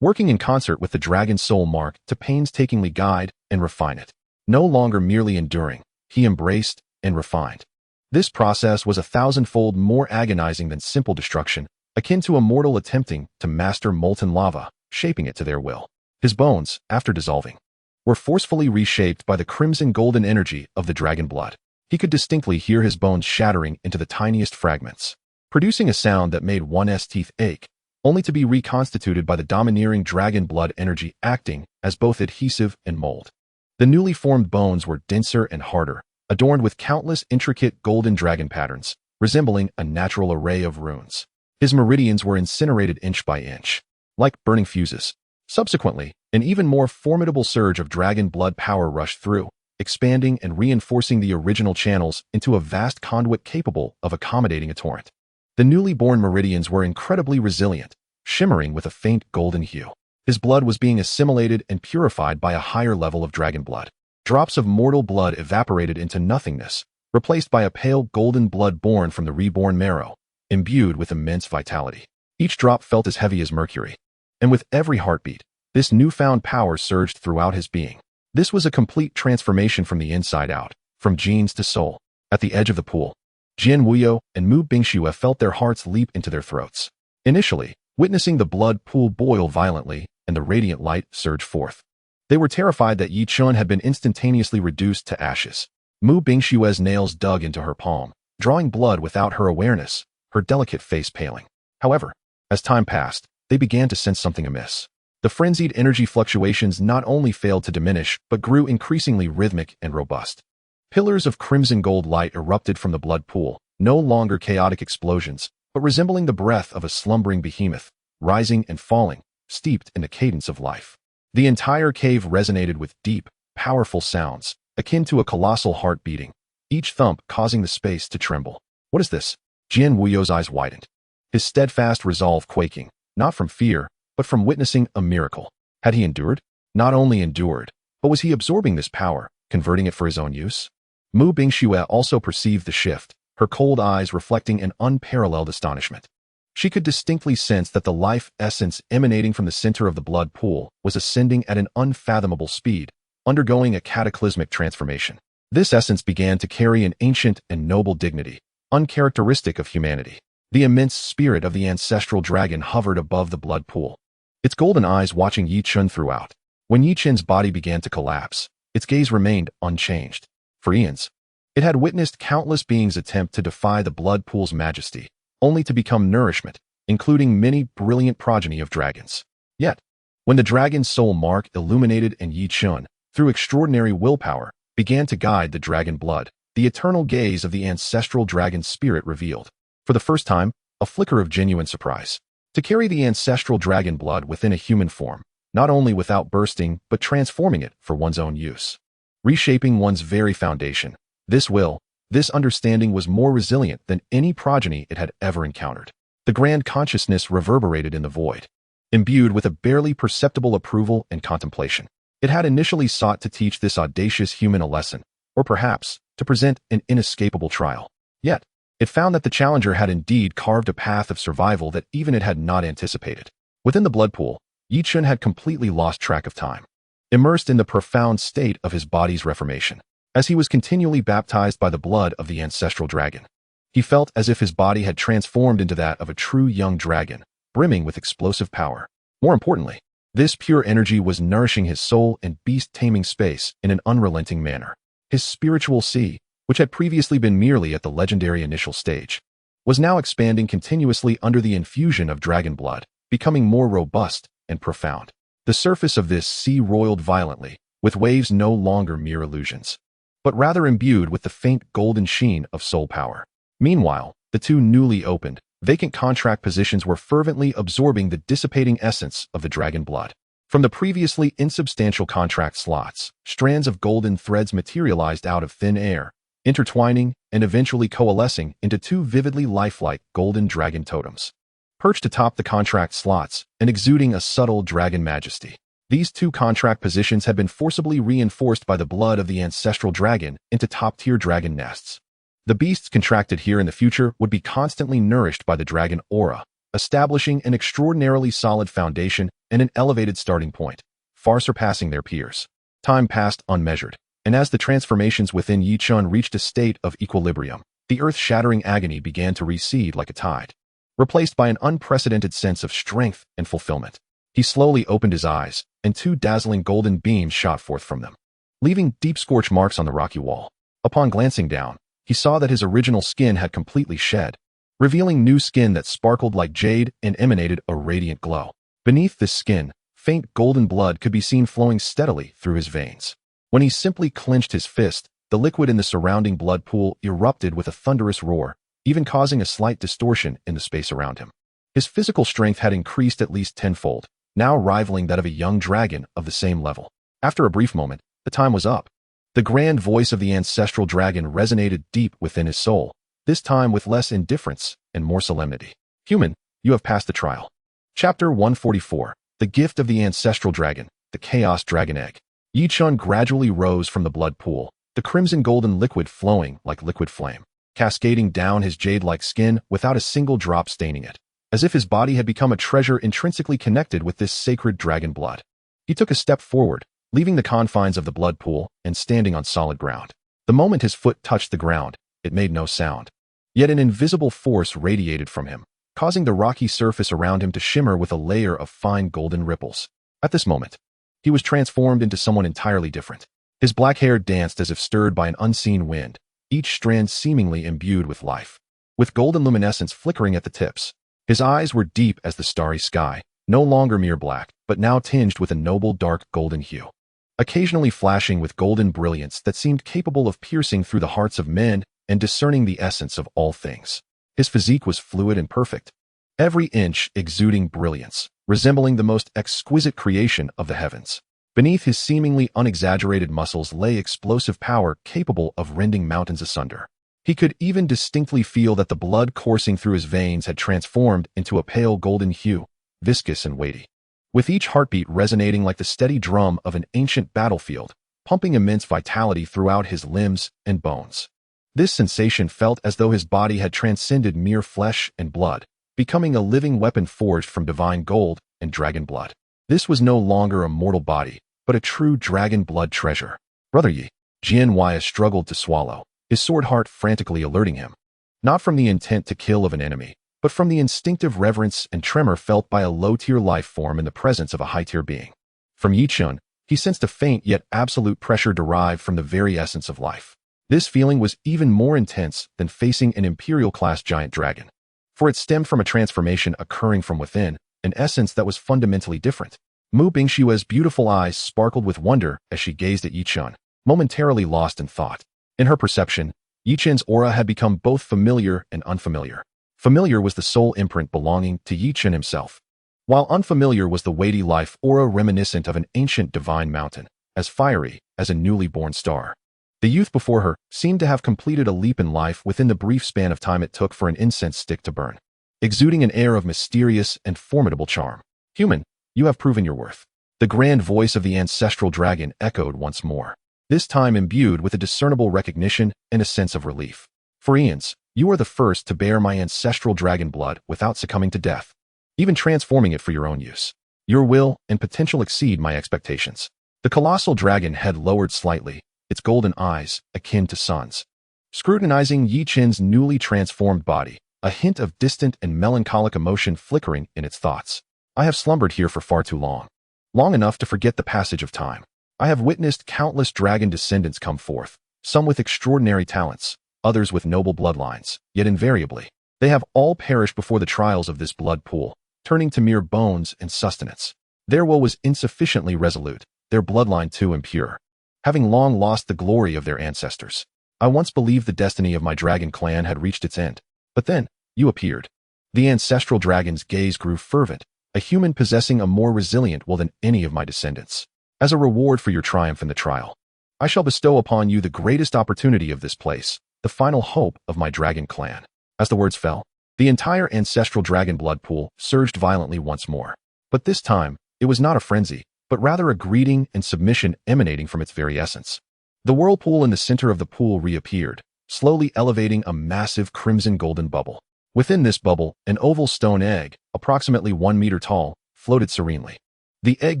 Speaker 1: Working in concert with the dragon's soul mark to painstakingly guide and refine it. No longer merely enduring, he embraced and refined. This process was 1,000-fold more agonizing than simple destruction, akin to a mortal attempting to master molten lava, shaping it to their will. His bones, after dissolving, were forcefully reshaped by the crimson-golden energy of the dragon blood. He could distinctly hear his bones shattering into the tiniest fragments, producing a sound that made one's teeth ache, only to be reconstituted by the domineering dragon blood energy acting as both adhesive and mold. The newly formed bones were denser and harder, adorned with countless intricate golden dragon patterns, resembling a natural array of runes. His meridians were incinerated inch by inch, like burning fuses. Subsequently, an even more formidable surge of dragon blood power rushed through, expanding and reinforcing the original channels into a vast conduit capable of accommodating a torrent. The newly born meridians were incredibly resilient, shimmering with a faint golden hue. His blood was being assimilated and purified by a higher level of dragon blood. Drops of mortal blood evaporated into nothingness, replaced by a pale golden blood born from the reborn marrow, imbued with immense vitality. Each drop felt as heavy as mercury, and with every heartbeat, this newfound power surged throughout his being. This was a complete transformation from the inside out, from genes to soul. At the edge of the pool, Jian Wuyo and Mu Bingxue felt their hearts leap into their throats. Initially, witnessing the blood pool boil violently and the radiant light surge forth, they were terrified that Yi Chun had been instantaneously reduced to ashes. Mu Bingxue's nails dug into her palm, drawing blood without her awareness, her delicate face paling. However, as time passed, they began to sense something amiss. The frenzied energy fluctuations not only failed to diminish, but grew increasingly rhythmic and robust. Pillars of crimson gold light erupted from the blood pool, no longer chaotic explosions, but resembling the breath of a slumbering behemoth, rising and falling, steeped in the cadence of life. The entire cave resonated with deep, powerful sounds, akin to a colossal heart beating, each thump causing the space to tremble. What is this? Jian Wuyo's eyes widened, his steadfast resolve quaking, not from fear, but from witnessing a miracle. Had he endured? Not only endured, but was he absorbing this power, converting it for his own use? Mu Bingxue also perceived the shift, her cold eyes reflecting an unparalleled astonishment. She could distinctly sense that the life essence emanating from the center of the blood pool was ascending at an unfathomable speed, undergoing a cataclysmic transformation. This essence began to carry an ancient and noble dignity, uncharacteristic of humanity. The immense spirit of the ancestral dragon hovered above the blood pool, its golden eyes watching Yi Chun throughout. When Yi Chun's body began to collapse, its gaze remained unchanged. For eons, it had witnessed countless beings attempt to defy the blood pool's majesty, only to become nourishment, including many brilliant progeny of dragons. Yet, when the dragon's soul mark illuminated and Yi Chun, through extraordinary willpower, began to guide the dragon blood, the eternal gaze of the ancestral dragon spirit revealed, for the first time, a flicker of genuine surprise. To carry the ancestral dragon blood within a human form, not only without bursting but transforming it for one's own use, reshaping one's very foundation, this understanding was more resilient than any progeny it had ever encountered. The grand consciousness reverberated in the void, imbued with a barely perceptible approval and contemplation. It had initially sought to teach this audacious human a lesson, or perhaps to present an inescapable trial. Yet, it found that the challenger had indeed carved a path of survival that even it had not anticipated. Within the blood pool, Yi Chun had completely lost track of time, immersed in the profound state of his body's reformation. As he was continually baptized by the blood of the ancestral dragon, he felt as if his body had transformed into that of a true young dragon, brimming with explosive power. More importantly, this pure energy was nourishing his soul and beast-taming space in an unrelenting manner. His spiritual sea, which had previously been merely at the legendary initial stage, was now expanding continuously under the infusion of dragon blood, becoming more robust and profound. The surface of this sea roiled violently, with waves no longer mere illusions, but rather imbued with the faint golden sheen of soul power. Meanwhile, the two newly opened, Vacant contract positions were fervently absorbing the dissipating essence of the dragon blood. From the previously insubstantial contract slots, strands of golden threads materialized out of thin air, intertwining and eventually coalescing into two vividly lifelike golden dragon totems. Perched atop the contract slots and exuding a subtle dragon majesty. These two contract positions had been forcibly reinforced by the blood of the ancestral dragon into top-tier dragon nests. The beasts contracted here in the future would be constantly nourished by the dragon aura, establishing an extraordinarily solid foundation and an elevated starting point, far surpassing their peers. Time passed unmeasured, and as the transformations within Yichun reached a state of equilibrium, the earth-shattering agony began to recede like a tide, replaced by an unprecedented sense of strength and fulfillment. He slowly opened his eyes, and two dazzling golden beams shot forth from them, leaving deep scorch marks on the rocky wall. Upon glancing down, he saw that his original skin had completely shed, revealing new skin that sparkled like jade and emanated a radiant glow. Beneath this skin, faint golden blood could be seen flowing steadily through his veins. When he simply clenched his fist, the liquid in the surrounding blood pool erupted with a thunderous roar, even causing a slight distortion in the space around him. His physical strength had increased at least tenfold, now rivaling that of a young dragon of the same level. After a brief moment, the time was up. The grand voice of the ancestral dragon resonated deep within his soul, this time with less indifference and more solemnity. Human, you have passed the trial. Chapter 144, The Gift of the Ancestral Dragon, the Chaos Dragon Egg. Yichun gradually rose from the blood pool, the crimson golden liquid flowing like liquid flame, cascading down his jade-like skin without a single drop staining it, as if his body had become a treasure intrinsically connected with this sacred dragon blood. He took a step forward, leaving the confines of the blood pool and standing on solid ground. The moment his foot touched the ground, it made no sound. Yet an invisible force radiated from him, causing the rocky surface around him to shimmer with a layer of fine golden ripples. At this moment, he was transformed into someone entirely different. His black hair danced as if stirred by an unseen wind, each strand seemingly imbued with life, with golden luminescence flickering at the tips. His eyes were deep as the starry sky, no longer mere black, but now tinged with a noble dark golden hue, occasionally flashing with golden brilliance that seemed capable of piercing through the hearts of men and discerning the essence of all things. His physique was fluid and perfect, every inch exuding brilliance, resembling the most exquisite creation of the heavens. Beneath his seemingly unexaggerated muscles lay explosive power capable of rending mountains asunder. He could even distinctly feel that the blood coursing through his veins had transformed into a pale golden hue, viscous and weighty, with each heartbeat resonating like the steady drum of an ancient battlefield, pumping immense vitality throughout his limbs and bones. This sensation felt as though his body had transcended mere flesh and blood, becoming a living weapon forged from divine gold and dragon blood. This was no longer a mortal body, but a true dragon blood treasure. Brother Yi, Jian Wei struggled to swallow, his sword heart frantically alerting him, not from the intent to kill of an enemy, but from the instinctive reverence and tremor felt by a low-tier life form in the presence of a high-tier being. From Yichun, he sensed a faint yet absolute pressure derived from the very essence of life. This feeling was even more intense than facing an imperial-class giant dragon, for it stemmed from a transformation occurring from within, an essence that was fundamentally different. Mu Bingshue's beautiful eyes sparkled with wonder as she gazed at Yichun, momentarily lost in thought. In her perception, Yichun's aura had become both familiar and unfamiliar. Familiar was the sole imprint belonging to Yichun himself, while unfamiliar was the weighty life aura reminiscent of an ancient divine mountain, as fiery as a newly born star. The youth before her seemed to have completed a leap in life within the brief span of time it took for an incense stick to burn, exuding an air of mysterious and formidable charm. Human, you have proven your worth. The grand voice of the ancestral dragon echoed once more, this time imbued with a discernible recognition and a sense of relief. For eons, you are the first to bear my ancestral dragon blood without succumbing to death, even transforming it for your own use. Your will and potential exceed my expectations. The colossal dragon head lowered slightly, its golden eyes akin to suns, scrutinizing Yichun's newly transformed body, a hint of distant and melancholic emotion flickering in its thoughts. I have slumbered here for far too long, long enough to forget the passage of time. I have witnessed countless dragon descendants come forth, some with extraordinary talents, others with noble bloodlines, yet invariably, they have all perished before the trials of this blood pool, turning to mere bones and sustenance. Their will was insufficiently resolute, their bloodline too impure, having long lost the glory of their ancestors. I once believed the destiny of my dragon clan had reached its end, but then, you appeared. The ancestral dragon's gaze grew fervent, a human possessing a more resilient will than any of my descendants. As a reward for your triumph in the trial, I shall bestow upon you the greatest opportunity of this place, the final hope of my dragon clan. As the words fell, the entire ancestral dragon blood pool surged violently once more. But this time, it was not a frenzy, but rather a greeting and submission emanating from its very essence. The whirlpool in the center of the pool reappeared, slowly elevating a massive crimson golden bubble. Within this bubble, an oval stone egg, approximately 1 meter tall, floated serenely. The egg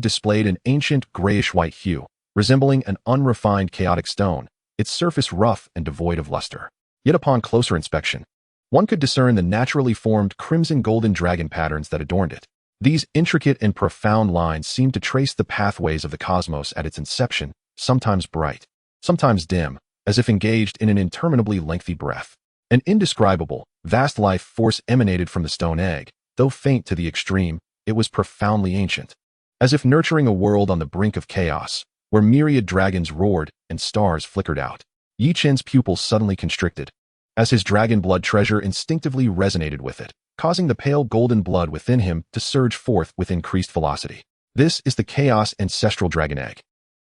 Speaker 1: displayed an ancient grayish-white hue, resembling an unrefined chaotic stone, its surface rough and devoid of luster. Yet upon closer inspection, one could discern the naturally formed crimson golden dragon patterns that adorned it. These intricate and profound lines seemed to trace the pathways of the cosmos at its inception, sometimes bright, sometimes dim, as if engaged in an interminably lengthy breath. An indescribable, vast life force emanated from the stone egg. Though faint to the extreme, it was profoundly ancient. As if nurturing a world on the brink of chaos, where myriad dragons roared and stars flickered out. Yi Chen's pupils suddenly constricted, as his dragon blood treasure instinctively resonated with it, causing the pale golden blood within him to surge forth with increased velocity. This is the Chaos Ancestral Dragon Egg.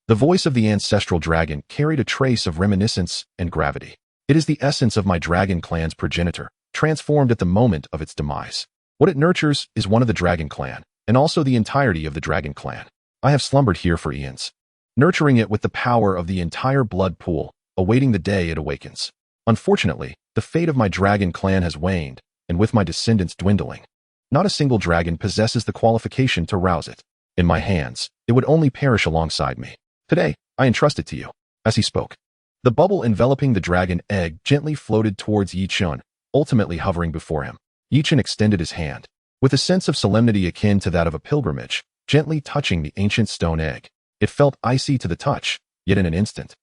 Speaker 1: The voice of the ancestral dragon carried a trace of reminiscence and gravity. It is the essence of my dragon clan's progenitor, transformed at the moment of its demise. What it nurtures is one of the dragon clan, and also the entirety of the dragon clan. I have slumbered here for eons, nurturing it with the power of the entire blood pool, awaiting the day it awakens. Unfortunately, the fate of my dragon clan has waned, and with my descendants dwindling, not a single dragon possesses the qualification to rouse it. In my hands, it would only perish alongside me. Today, I entrust it to you. As he spoke, the bubble enveloping the dragon egg gently floated towards Yi Chen, ultimately hovering before him. Yi Chen extended his hand, with a sense of solemnity akin to that of a pilgrimage, gently touching the ancient stone egg. It felt icy to the touch, yet in an instant,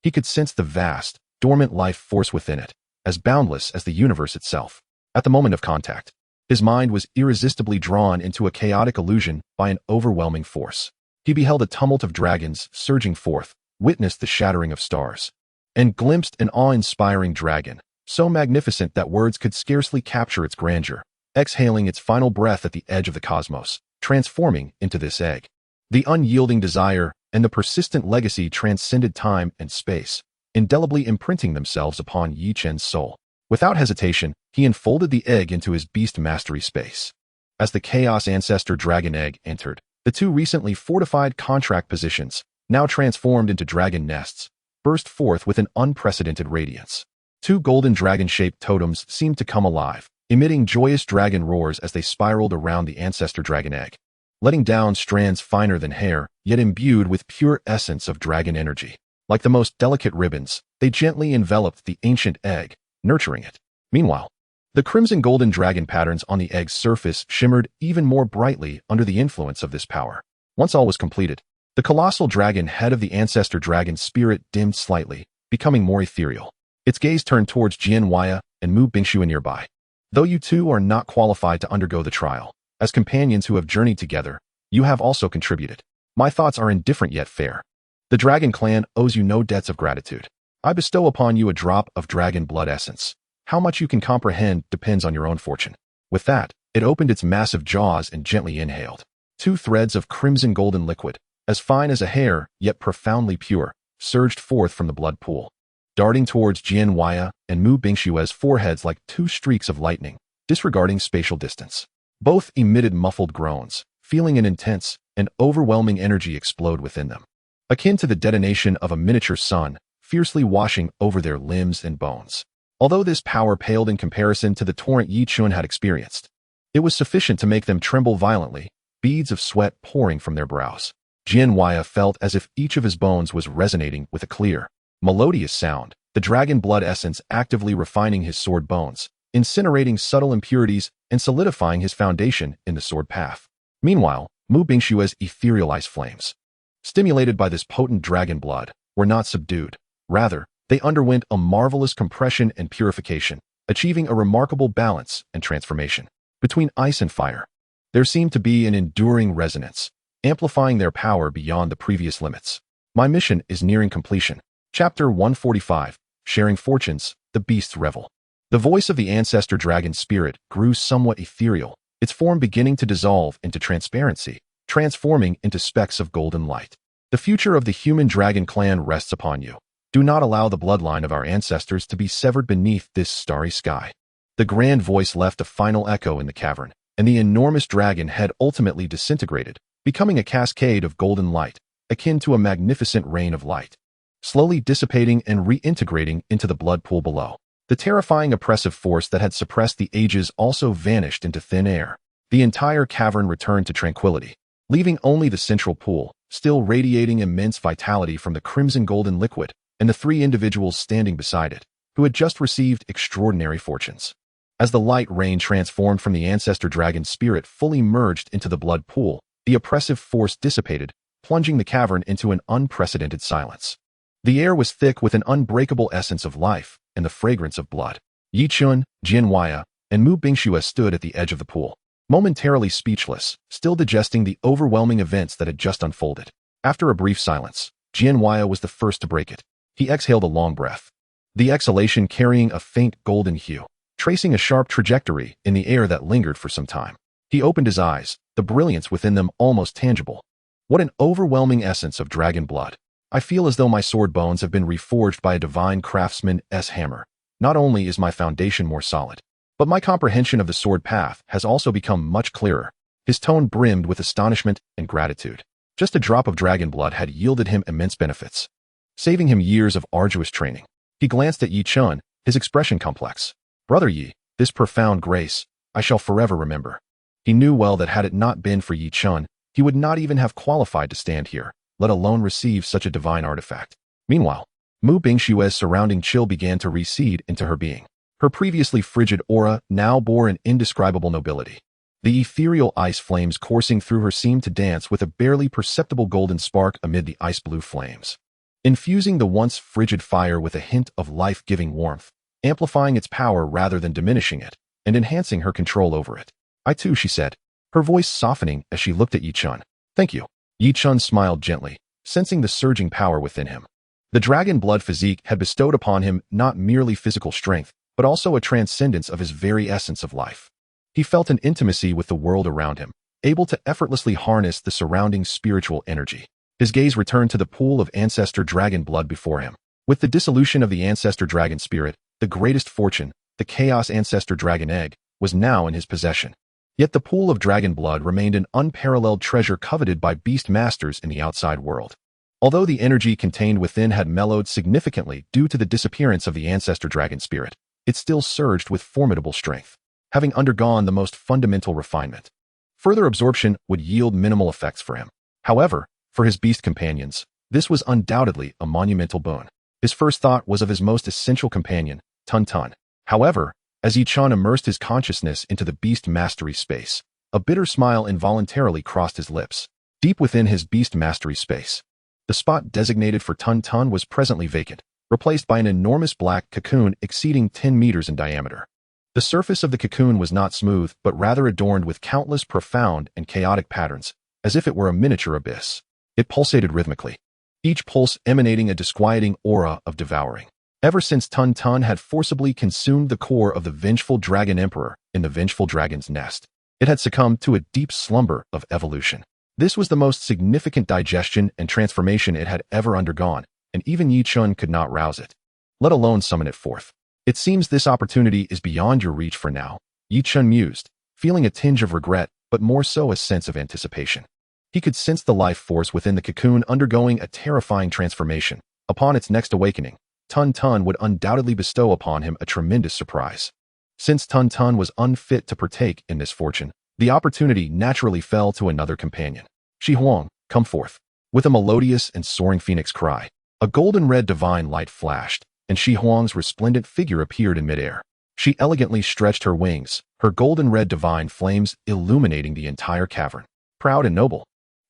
Speaker 1: he could sense the vast, dormant life force within it, as boundless as the universe itself. At the moment of contact, his mind was irresistibly drawn into a chaotic illusion by an overwhelming force. He beheld a tumult of dragons surging forth, witnessed the shattering of stars, and glimpsed an awe-inspiring dragon, so magnificent that words could scarcely capture its grandeur, exhaling its final breath at the edge of the cosmos, transforming into this egg. The unyielding desire and the persistent legacy transcended time and space, indelibly imprinting themselves upon Yi Chen's soul. Without hesitation, he enfolded the egg into his beast mastery space. As the Chaos Ancestor Dragon Egg entered, the two recently fortified contract positions, now transformed into dragon nests, burst forth with an unprecedented radiance. Two golden dragon-shaped totems seemed to come alive, emitting joyous dragon roars as they spiraled around the Ancestor Dragon Egg, letting down strands finer than hair, yet imbued with pure essence of dragon energy. Like the most delicate ribbons, they gently enveloped the ancient egg, nurturing it. Meanwhile, the crimson golden dragon patterns on the egg's surface shimmered even more brightly under the influence of this power. Once all was completed, the colossal dragon head of the ancestor dragon's spirit dimmed slightly, becoming more ethereal. Its gaze turned towards Jian Huaya and Mu Bingxue nearby. Though you two are not qualified to undergo the trial, as companions who have journeyed together, you have also contributed. My thoughts are indifferent yet fair. The dragon clan owes you no debts of gratitude. I bestow upon you a drop of dragon blood essence. How much you can comprehend depends on your own fortune. With that, it opened its massive jaws and gently inhaled. Two threads of crimson golden liquid, as fine as a hair, yet profoundly pure, surged forth from the blood pool, darting towards Jian Huaya and Mu Bingshue's foreheads like two streaks of lightning, disregarding spatial distance. Both emitted muffled groans, feeling an intense and overwhelming energy explode within them, akin to the detonation of a miniature sun, fiercely washing over their limbs and bones. Although this power paled in comparison to the torrent Yi Chen had experienced, it was sufficient to make them tremble violently, beads of sweat pouring from their brows. Jian Huaya felt as if each of his bones was resonating with a clear, melodious sound, the dragon blood essence actively refining his sword bones, incinerating subtle impurities and solidifying his foundation in the sword path. Meanwhile, Mu Bingshue's etherealized flames, stimulated by this potent dragon blood, were not subdued. Rather, they underwent a marvelous compression and purification, achieving a remarkable balance and transformation. Between ice and fire, there seemed to be an enduring resonance, amplifying their power beyond the previous limits. My mission is nearing completion. Chapter 145, Sharing Fortunes, the Beast's Revel. The voice of the ancestor dragon spirit grew somewhat ethereal, its form beginning to dissolve into transparency, transforming into specks of golden light. The future of the human dragon clan rests upon you. Do not allow the bloodline of our ancestors to be severed beneath this starry sky. The grand voice left a final echo in the cavern, and the enormous dragon had ultimately disintegrated, becoming a cascade of golden light, akin to a magnificent rain of light, slowly dissipating and reintegrating into the blood pool below. The terrifying oppressive force that had suppressed the ages also vanished into thin air. The entire cavern returned to tranquility, leaving only the central pool, still radiating immense vitality from the crimson golden liquid, and the three individuals standing beside it, who had just received extraordinary fortunes. As the light rain transformed from the ancestor dragon spirit fully merged into the blood pool, the oppressive force dissipated, plunging the cavern into an unprecedented silence. The air was thick with an unbreakable essence of life and the fragrance of blood. Yi Chun, Jin Huaya, and Mu Bingxue stood at the edge of the pool, momentarily speechless, still digesting the overwhelming events that had just unfolded. After a brief silence, Jin Huaya was the first to break it. He exhaled a long breath, the exhalation carrying a faint golden hue, tracing a sharp trajectory in the air that lingered for some time. He opened his eyes, the brilliance within them almost tangible. What an overwhelming essence of dragon blood. I feel as though my sword bones have been reforged by a divine craftsman's hammer. Not only is my foundation more solid, but my comprehension of the sword path has also become much clearer. His tone brimmed with astonishment and gratitude. Just a drop of dragon blood had yielded him immense benefits, saving him years of arduous training. He glanced at Yi Chun, his expression complex. Brother Yi, this profound grace, I shall forever remember. He knew well that had it not been for Yi Chun, he would not even have qualified to stand here, let alone receive such a divine artifact. Meanwhile, Mu Bingshue's surrounding chill began to recede into her being. Her previously frigid aura now bore an indescribable nobility. The ethereal ice flames coursing through her seemed to dance with a barely perceptible golden spark amid the ice-blue flames, infusing the once frigid fire with a hint of life-giving warmth, amplifying its power rather than diminishing it, and enhancing her control over it. I too, she said, her voice softening as she looked at Yi Chun. Thank you. Yi Chun smiled gently, sensing the surging power within him. The dragon blood physique had bestowed upon him not merely physical strength, but also a transcendence of his very essence of life. He felt an intimacy with the world around him, able to effortlessly harness the surrounding spiritual energy. His gaze returned to the pool of ancestor dragon blood before him. With the dissolution of the ancestor dragon spirit, the greatest fortune, the chaos ancestor dragon egg, was now in his possession. Yet the pool of dragon blood remained an unparalleled treasure coveted by beast masters in the outside world. Although the energy contained within had mellowed significantly due to the disappearance of the ancestor dragon spirit, it still surged with formidable strength, having undergone the most fundamental refinement. Further absorption would yield minimal effects for him. However, for his beast companions, this was undoubtedly a monumental boon. His first thought was of his most essential companion, Tun Tun. However, as Yi Chun immersed his consciousness into the beast mastery space, a bitter smile involuntarily crossed his lips. Deep within his beast mastery space, the spot designated for Tun Tun was presently vacant, replaced by an enormous black cocoon exceeding 10 meters in diameter. The surface of the cocoon was not smooth, but rather adorned with countless profound and chaotic patterns, as if it were a miniature abyss. It pulsated rhythmically, each pulse emanating a disquieting aura of devouring. Ever since Tun Tun had forcibly consumed the core of the vengeful dragon emperor in the vengeful dragon's nest, it had succumbed to a deep slumber of evolution. This was the most significant digestion and transformation it had ever undergone, and even Yi Chun could not rouse it, let alone summon it forth. It seems this opportunity is beyond your reach for now, Yi Chun mused, feeling a tinge of regret, but more so a sense of anticipation. He could sense the life force within the cocoon undergoing a terrifying transformation. Upon its next awakening, Tun Tun would undoubtedly bestow upon him a tremendous surprise. Since Tun Tun was unfit to partake in this fortune, the opportunity naturally fell to another companion. Shi Huang, come forth. With a melodious and soaring phoenix cry, a golden red divine light flashed, and Shi Huang's resplendent figure appeared in midair. She elegantly stretched her wings, her golden red divine flames illuminating the entire cavern. Proud and noble,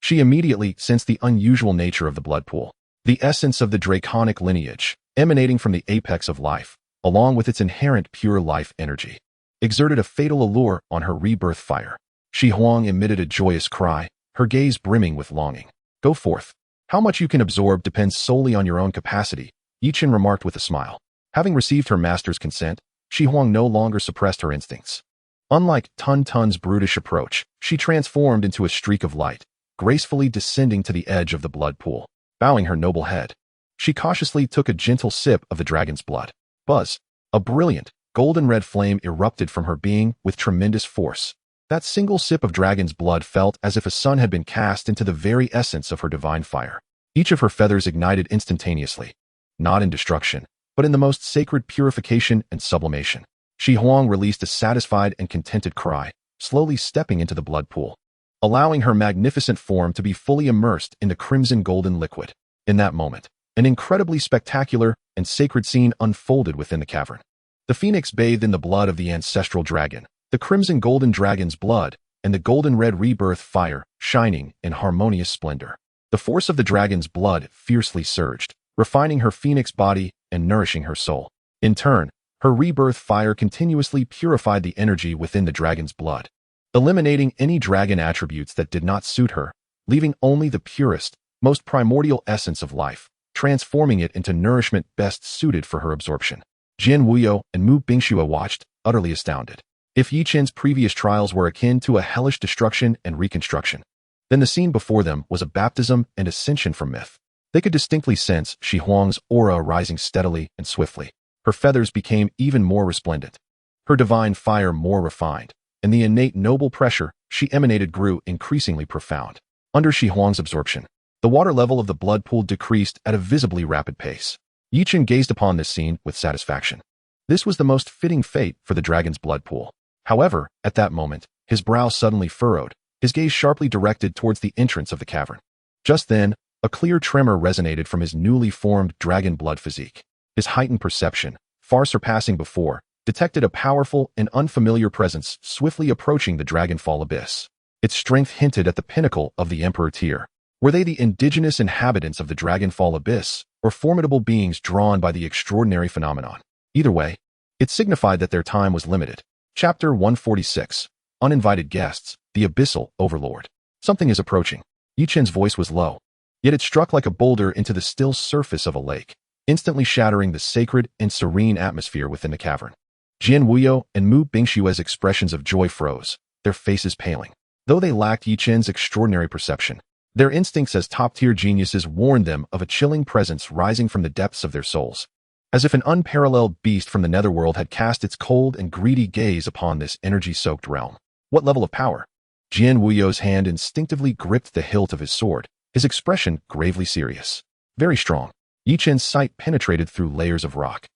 Speaker 1: she immediately sensed the unusual nature of the blood pool, the essence of the draconic lineage, emanating from the apex of life, along with its inherent pure life energy, exerted a fatal allure on her rebirth fire. Shi Huang emitted a joyous cry, her gaze brimming with longing. Go forth. How much you can absorb depends solely on your own capacity, Yi Chun remarked with a smile. Having received her master's consent, Shi Huang no longer suppressed her instincts. Unlike Tun Tun's brutish approach, she transformed into a streak of light, gracefully descending to the edge of the blood pool. Bowing her noble head, she cautiously took a gentle sip of the dragon's blood. Buzz! A brilliant, golden-red flame erupted from her being with tremendous force. That single sip of dragon's blood felt as if a sun had been cast into the very essence of her divine fire. Each of her feathers ignited instantaneously, not in destruction, but in the most sacred purification and sublimation. Shi Huang released a satisfied and contented cry, slowly stepping into the blood pool, allowing her magnificent form to be fully immersed in the crimson golden liquid. In that moment, an incredibly spectacular and sacred scene unfolded within the cavern. The phoenix bathed in the blood of the ancestral dragon, the crimson golden dragon's blood, and the golden red rebirth fire shining in harmonious splendor. The force of the dragon's blood fiercely surged, refining her phoenix body and nourishing her soul. In turn, her rebirth fire continuously purified the energy within the dragon's blood, eliminating any dragon attributes that did not suit her, leaving only the purest, most primordial essence of life, transforming it into nourishment best suited for her absorption. Jian Wuyo and Mu Bingxue watched, utterly astounded. If Yi Qin's previous trials were akin to a hellish destruction and reconstruction, then the scene before them was a baptism and ascension from myth. They could distinctly sense Shi Huang's aura rising steadily and swiftly. Her feathers became even more resplendent, her divine fire more refined, and the innate noble pressure she emanated grew increasingly profound. Under Shi Huang's absorption, the water level of the blood pool decreased at a visibly rapid pace. Yi Qin gazed upon this scene with satisfaction. This was the most fitting fate for the dragon's blood pool. However, at that moment, his brow suddenly furrowed, his gaze sharply directed towards the entrance of the cavern. Just then, a clear tremor resonated from his newly formed dragon blood physique. His heightened perception, far surpassing before, detected a powerful and unfamiliar presence swiftly approaching the dragonfall abyss. Its strength hinted at the pinnacle of the Emperor tier. Were they the indigenous inhabitants of the dragonfall abyss, or formidable beings drawn by the extraordinary phenomenon? Either way, it signified that their time was limited. Chapter 146. Uninvited Guests, the Abyssal Overlord. Something is approaching. Yi Qin's voice was low, yet it struck like a boulder into the still surface of a lake, instantly shattering the sacred and serene atmosphere within the cavern. Jian Wuyo and Mu Bingshue's expressions of joy froze, their faces paling. Though they lacked Yi Qin's extraordinary perception, their instincts as top-tier geniuses warned them of a chilling presence rising from the depths of their souls, as if an unparalleled beast from the netherworld had cast its cold and greedy gaze upon this energy-soaked realm. What level of power? Jian Wuyo's hand instinctively gripped the hilt of his sword, his expression gravely serious. Very strong. Yi Qin's sight penetrated through layers of rock,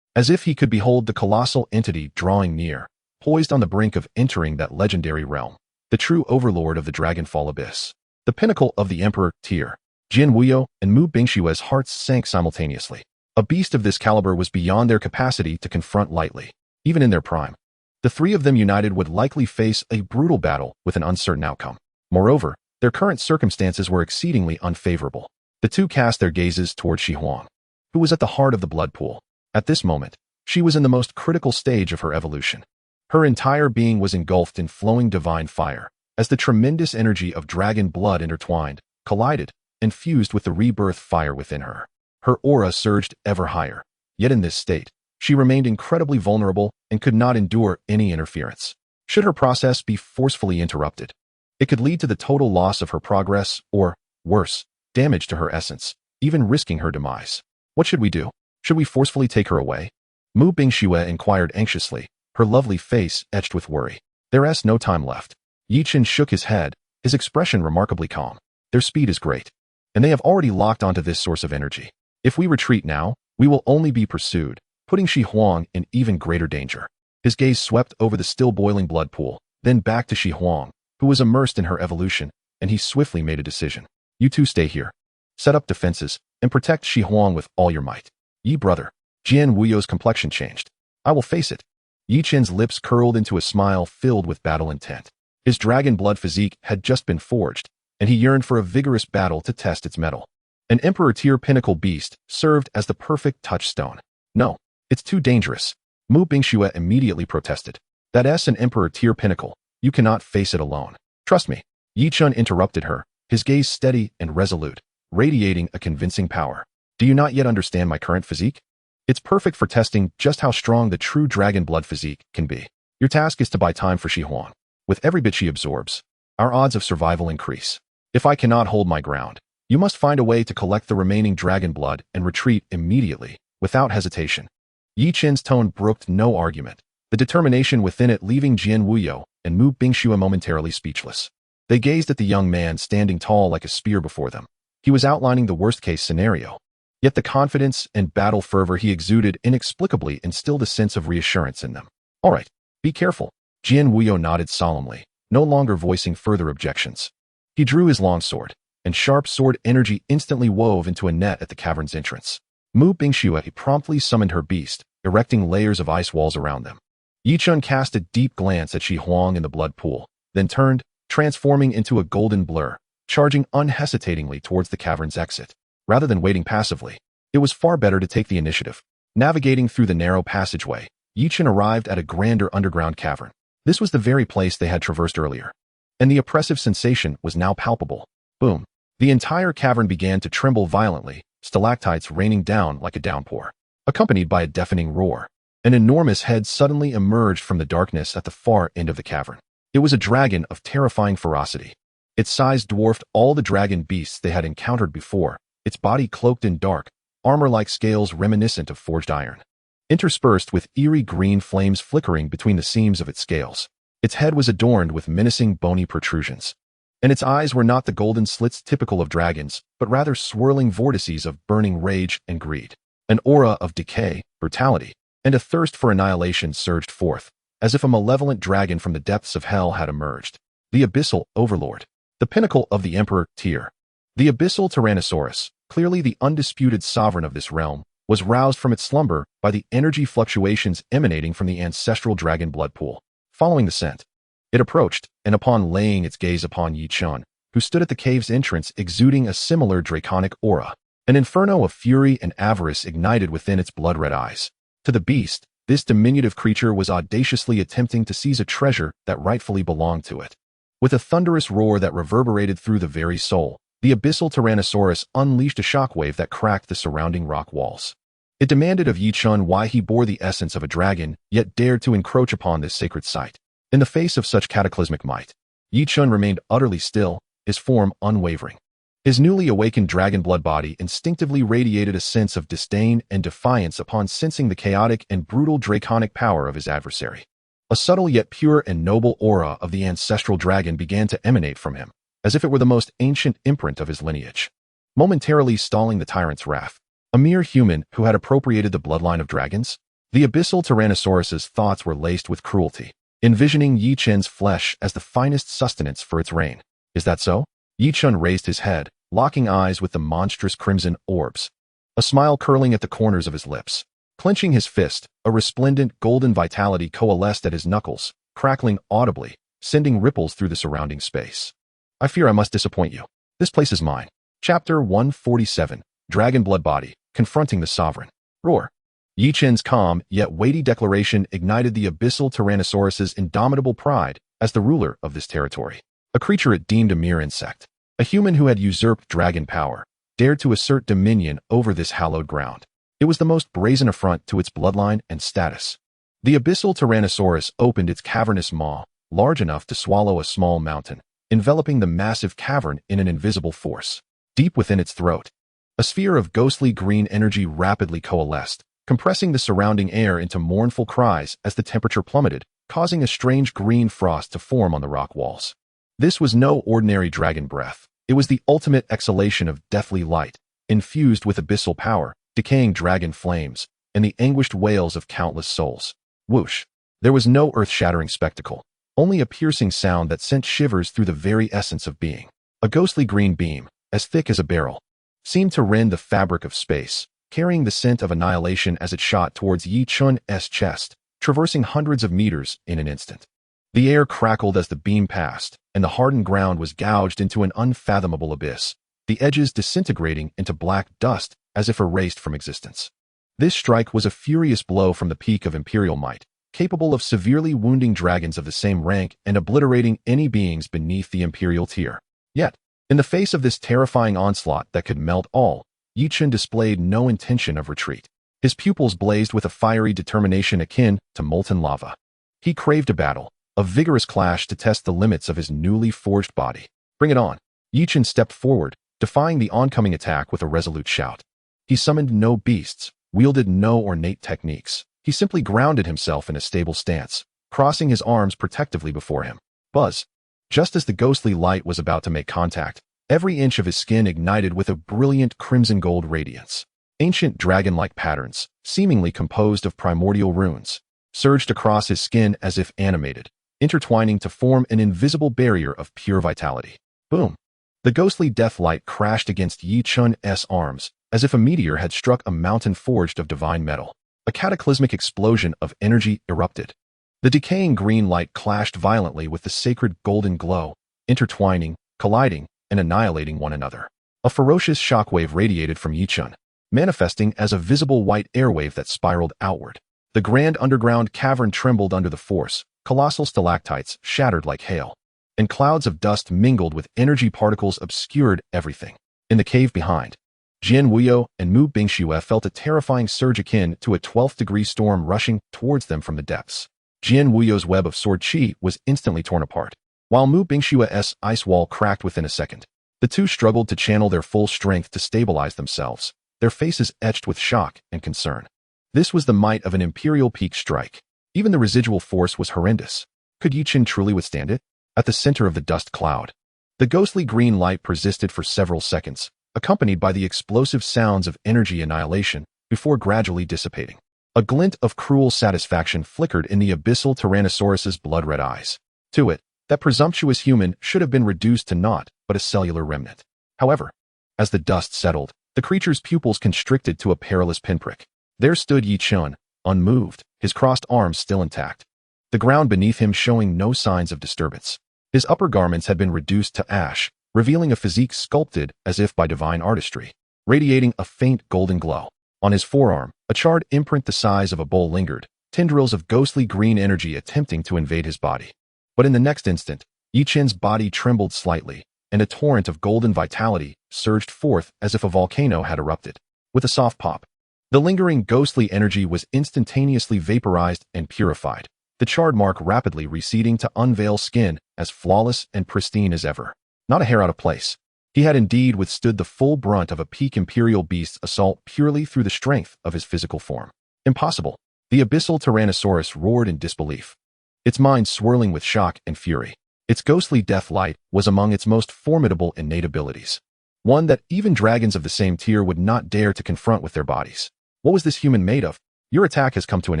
Speaker 1: as if he could behold the colossal entity drawing near, poised on the brink of entering that legendary realm, the true overlord of the dragonfall abyss, the pinnacle of the Emperor tier. Jian Wuyo and Mu Bingshue's hearts sank simultaneously. A beast of this caliber was beyond their capacity to confront lightly, even in their prime. The three of them united would likely face a brutal battle with an uncertain outcome. Moreover, their current circumstances were exceedingly unfavorable. The two cast their gazes toward Shi Huang, who was at the heart of the blood pool. At this moment, she was in the most critical stage of her evolution. Her entire being was engulfed in flowing divine fire, as the tremendous energy of dragon blood intertwined, collided, and fused with the rebirth fire within her. Her aura surged ever higher, yet in this state, she remained incredibly vulnerable and could not endure any interference. Should her process be forcefully interrupted, it could lead to the total loss of her progress or, worse, damage to her essence, even risking her demise. What should we do? Should we forcefully take her away? Mu Bingxue inquired anxiously, her lovely face etched with worry. There is no time left. Yi Qin shook his head, his expression remarkably calm. Their speed is great, and they have already locked onto this source of energy. If we retreat now, we will only be pursued, putting Shi Huang in even greater danger. His gaze swept over the still boiling blood pool, then back to Shi Huang, who was immersed in her evolution, and he swiftly made a decision. You two stay here. Set up defenses, and protect Shi Huang with all your might. Yi brother. Jian Wuyo's complexion changed. I will face it. Yi Qin's lips curled into a smile filled with battle intent. His dragon blood physique had just been forged, and he yearned for a vigorous battle to test its mettle. An Emperor tier pinnacle beast served as the perfect touchstone. No, it's too dangerous. Mu Bingxue immediately protested. That's an Emperor tier pinnacle. You cannot face it alone. Trust me. Yi Qin interrupted her, his gaze steady and resolute, radiating a convincing power. Do you not yet understand my current physique? It's perfect for testing just how strong the true dragon blood physique can be. Your task is to buy time for Shi Huang. With every bit she absorbs, our odds of survival increase. If I cannot hold my ground, you must find a way to collect the remaining dragon blood and retreat immediately, without hesitation. Yi Qin's tone brooked no argument, the determination within it leaving Jian Wuyo and Mu Bingxue momentarily speechless. They gazed at the young man standing tall like a spear before them. He was outlining the worst-case scenario. Yet the confidence and battle fervor he exuded inexplicably instilled a sense of reassurance in them. All right, be careful. Jian Wuyo nodded solemnly, no longer voicing further objections. He drew his long sword, and sharp sword energy instantly wove into a net at the cavern's entrance. Mu Bingxue promptly summoned her beast, erecting layers of ice walls around them. Yi Chun cast a deep glance at Shi Huang in the blood pool, then turned, transforming into a golden blur, charging unhesitatingly towards the cavern's exit. Rather than waiting passively, it was far better to take the initiative. Navigating through the narrow passageway, Yi Chun arrived at a grander underground cavern. This was the very place they had traversed earlier. And the oppressive sensation was now palpable. Boom. The entire cavern began to tremble violently, stalactites raining down like a downpour, accompanied by a deafening roar. An enormous head suddenly emerged from the darkness at the far end of the cavern. It was a dragon of terrifying ferocity. Its size dwarfed all the dragon beasts they had encountered before, its body cloaked in dark, armor-like scales reminiscent of forged iron, interspersed with eerie green flames flickering between the seams of its scales. Its head was adorned with menacing bony protrusions, and its eyes were not the golden slits typical of dragons, but rather swirling vortices of burning rage and greed. An aura of decay, brutality, and a thirst for annihilation surged forth, as if a malevolent dragon from the depths of hell had emerged. The Abyssal Overlord, the pinnacle of the Emperor tier. The Abyssal Tyrannosaurus, clearly the undisputed sovereign of this realm, was roused from its slumber by the energy fluctuations emanating from the ancestral dragon blood pool. Following the scent, it approached, and upon laying its gaze upon Yi Chun, who stood at the cave's entrance exuding a similar draconic aura, an inferno of fury and avarice ignited within its blood-red eyes. To the beast, this diminutive creature was audaciously attempting to seize a treasure that rightfully belonged to it. With a thunderous roar that reverberated through the very soul, the Abyssal Tyrannosaurus unleashed a shockwave that cracked the surrounding rock walls. It demanded of Yi Chun why he bore the essence of a dragon, yet dared to encroach upon this sacred site. In the face of such cataclysmic might, Yi Chun remained utterly still, his form unwavering. His newly awakened dragon blood body instinctively radiated a sense of disdain and defiance upon sensing the chaotic and brutal draconic power of his adversary. A subtle yet pure and noble aura of the ancestral dragon began to emanate from him, as if it were the most ancient imprint of his lineage, momentarily stalling the tyrant's wrath. A mere human who had appropriated the bloodline of dragons? The Abyssal Tyrannosaurus's thoughts were laced with cruelty, envisioning Yi Chun's flesh as the finest sustenance for its reign. Is that so? Yi Chun raised his head, locking eyes with the monstrous crimson orbs, a smile curling at the corners of his lips. Clenching his fist, a resplendent golden vitality coalesced at his knuckles, crackling audibly, sending ripples through the surrounding space. I fear I must disappoint you. This place is mine. Chapter 147, Dragon Blood Body, Confronting the Sovereign. Roar. Yi Chun's calm yet weighty declaration ignited the Abyssal Tyrannosaurus's indomitable pride as the ruler of this territory. A creature it deemed a mere insect. A human who had usurped dragon power, dared to assert dominion over this hallowed ground. It was the most brazen affront to its bloodline and status. The Abyssal Tyrannosaurus opened its cavernous maw, large enough to swallow a small mountain, enveloping the massive cavern in an invisible force. Deep within its throat, a sphere of ghostly green energy rapidly coalesced, compressing the surrounding air into mournful cries as the temperature plummeted, causing a strange green frost to form on the rock walls. This was no ordinary dragon breath. It was the ultimate exhalation of deathly light, infused with abyssal power, decaying dragon flames, and the anguished wails of countless souls. Whoosh! There was no earth-shattering spectacle, only a piercing sound that sent shivers through the very essence of being. A ghostly green beam, as thick as a barrel, seemed to rend the fabric of space, carrying the scent of annihilation as it shot towards Yi Chun's chest, traversing hundreds of meters in an instant. The air crackled as the beam passed, and the hardened ground was gouged into an unfathomable abyss, the edges disintegrating into black dust as if erased from existence. This strike was a furious blow from the peak of imperial might, capable of severely wounding dragons of the same rank and obliterating any beings beneath the imperial tier. Yet, in the face of this terrifying onslaught that could melt all, Yi Chun displayed no intention of retreat. His pupils blazed with a fiery determination akin to molten lava. He craved a battle, a vigorous clash to test the limits of his newly forged body. Bring it on. Yichen stepped forward, defying the oncoming attack with a resolute shout. He summoned no beasts, wielded no ornate techniques. He simply grounded himself in a stable stance, crossing his arms protectively before him. Buzz. Just as the ghostly light was about to make contact, every inch of his skin ignited with a brilliant crimson-gold radiance. Ancient dragon-like patterns, seemingly composed of primordial runes, surged across his skin as if animated, intertwining to form an invisible barrier of pure vitality. Boom! The ghostly death light crashed against Yi Chun's arms, as if a meteor had struck a mountain forged of divine metal. A cataclysmic explosion of energy erupted. The decaying green light clashed violently with the sacred golden glow, intertwining, colliding, and annihilating one another. A ferocious shockwave radiated from Yi Chun, manifesting as a visible white airwave that spiraled outward. The grand underground cavern trembled under the force, colossal stalactites shattered like hail, and clouds of dust mingled with energy particles obscured everything. In the cave behind, Jian Wuyo and Mu Bingxue felt a terrifying surge akin to a 12th-degree storm rushing towards them from the depths. Jian Wuyo's web of sword chi was instantly torn apart, while Mu Bingxue's ice wall cracked within a second. The two struggled to channel their full strength to stabilize themselves, their faces etched with shock and concern. This was the might of an imperial peak strike. Even the residual force was horrendous. Could Yichen truly withstand it? At the center of the dust cloud, the ghostly green light persisted for several seconds, accompanied by the explosive sounds of energy annihilation, before gradually dissipating. A glint of cruel satisfaction flickered in the abyssal Tyrannosaurus's blood-red eyes. To it, that presumptuous human should have been reduced to naught but a cellular remnant. However, as the dust settled, the creature's pupils constricted to a perilous pinprick. There stood Yi Chun, unmoved, his crossed arms still intact, the ground beneath him showing no signs of disturbance. His upper garments had been reduced to ash, revealing a physique sculpted as if by divine artistry, radiating a faint golden glow. On his forearm, a charred imprint the size of a bowl lingered, tendrils of ghostly green energy attempting to invade his body. But in the next instant, Yi Chen's body trembled slightly, and a torrent of golden vitality surged forth as if a volcano had erupted. With a soft pop, the lingering ghostly energy was instantaneously vaporized and purified, the charred mark rapidly receding to unveil skin as flawless and pristine as ever. Not a hair out of place. He had indeed withstood the full brunt of a peak imperial beast's assault purely through the strength of his physical form. Impossible. The abyssal Tyrannosaurus roared in disbelief, its mind swirling with shock and fury. Its ghostly death light was among its most formidable innate abilities, one that even dragons of the same tier would not dare to confront with their bodies. What was this human made of? Your attack has come to an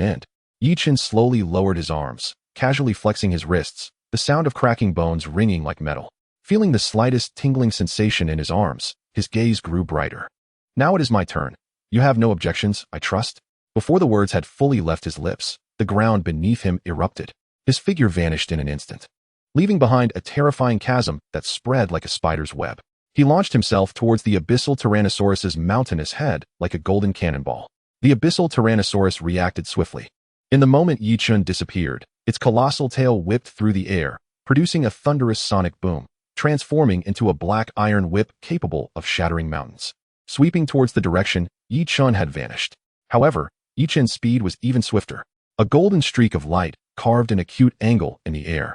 Speaker 1: end. Yi Chen slowly lowered his arms, casually flexing his wrists, the sound of cracking bones ringing like metal. Feeling the slightest tingling sensation in his arms, his gaze grew brighter. Now it is my turn. You have no objections, I trust? Before the words had fully left his lips, the ground beneath him erupted. His figure vanished in an instant, leaving behind a terrifying chasm that spread like a spider's web. He launched himself towards the abyssal Tyrannosaurus's mountainous head like a golden cannonball. The abyssal Tyrannosaurus reacted swiftly. In the moment Yi Chun disappeared, its colossal tail whipped through the air, producing a thunderous sonic boom, transforming into a black iron whip capable of shattering mountains. Sweeping towards the direction Yi Chun had vanished. However, Yi Chun's speed was even swifter. A golden streak of light carved an acute angle in the air,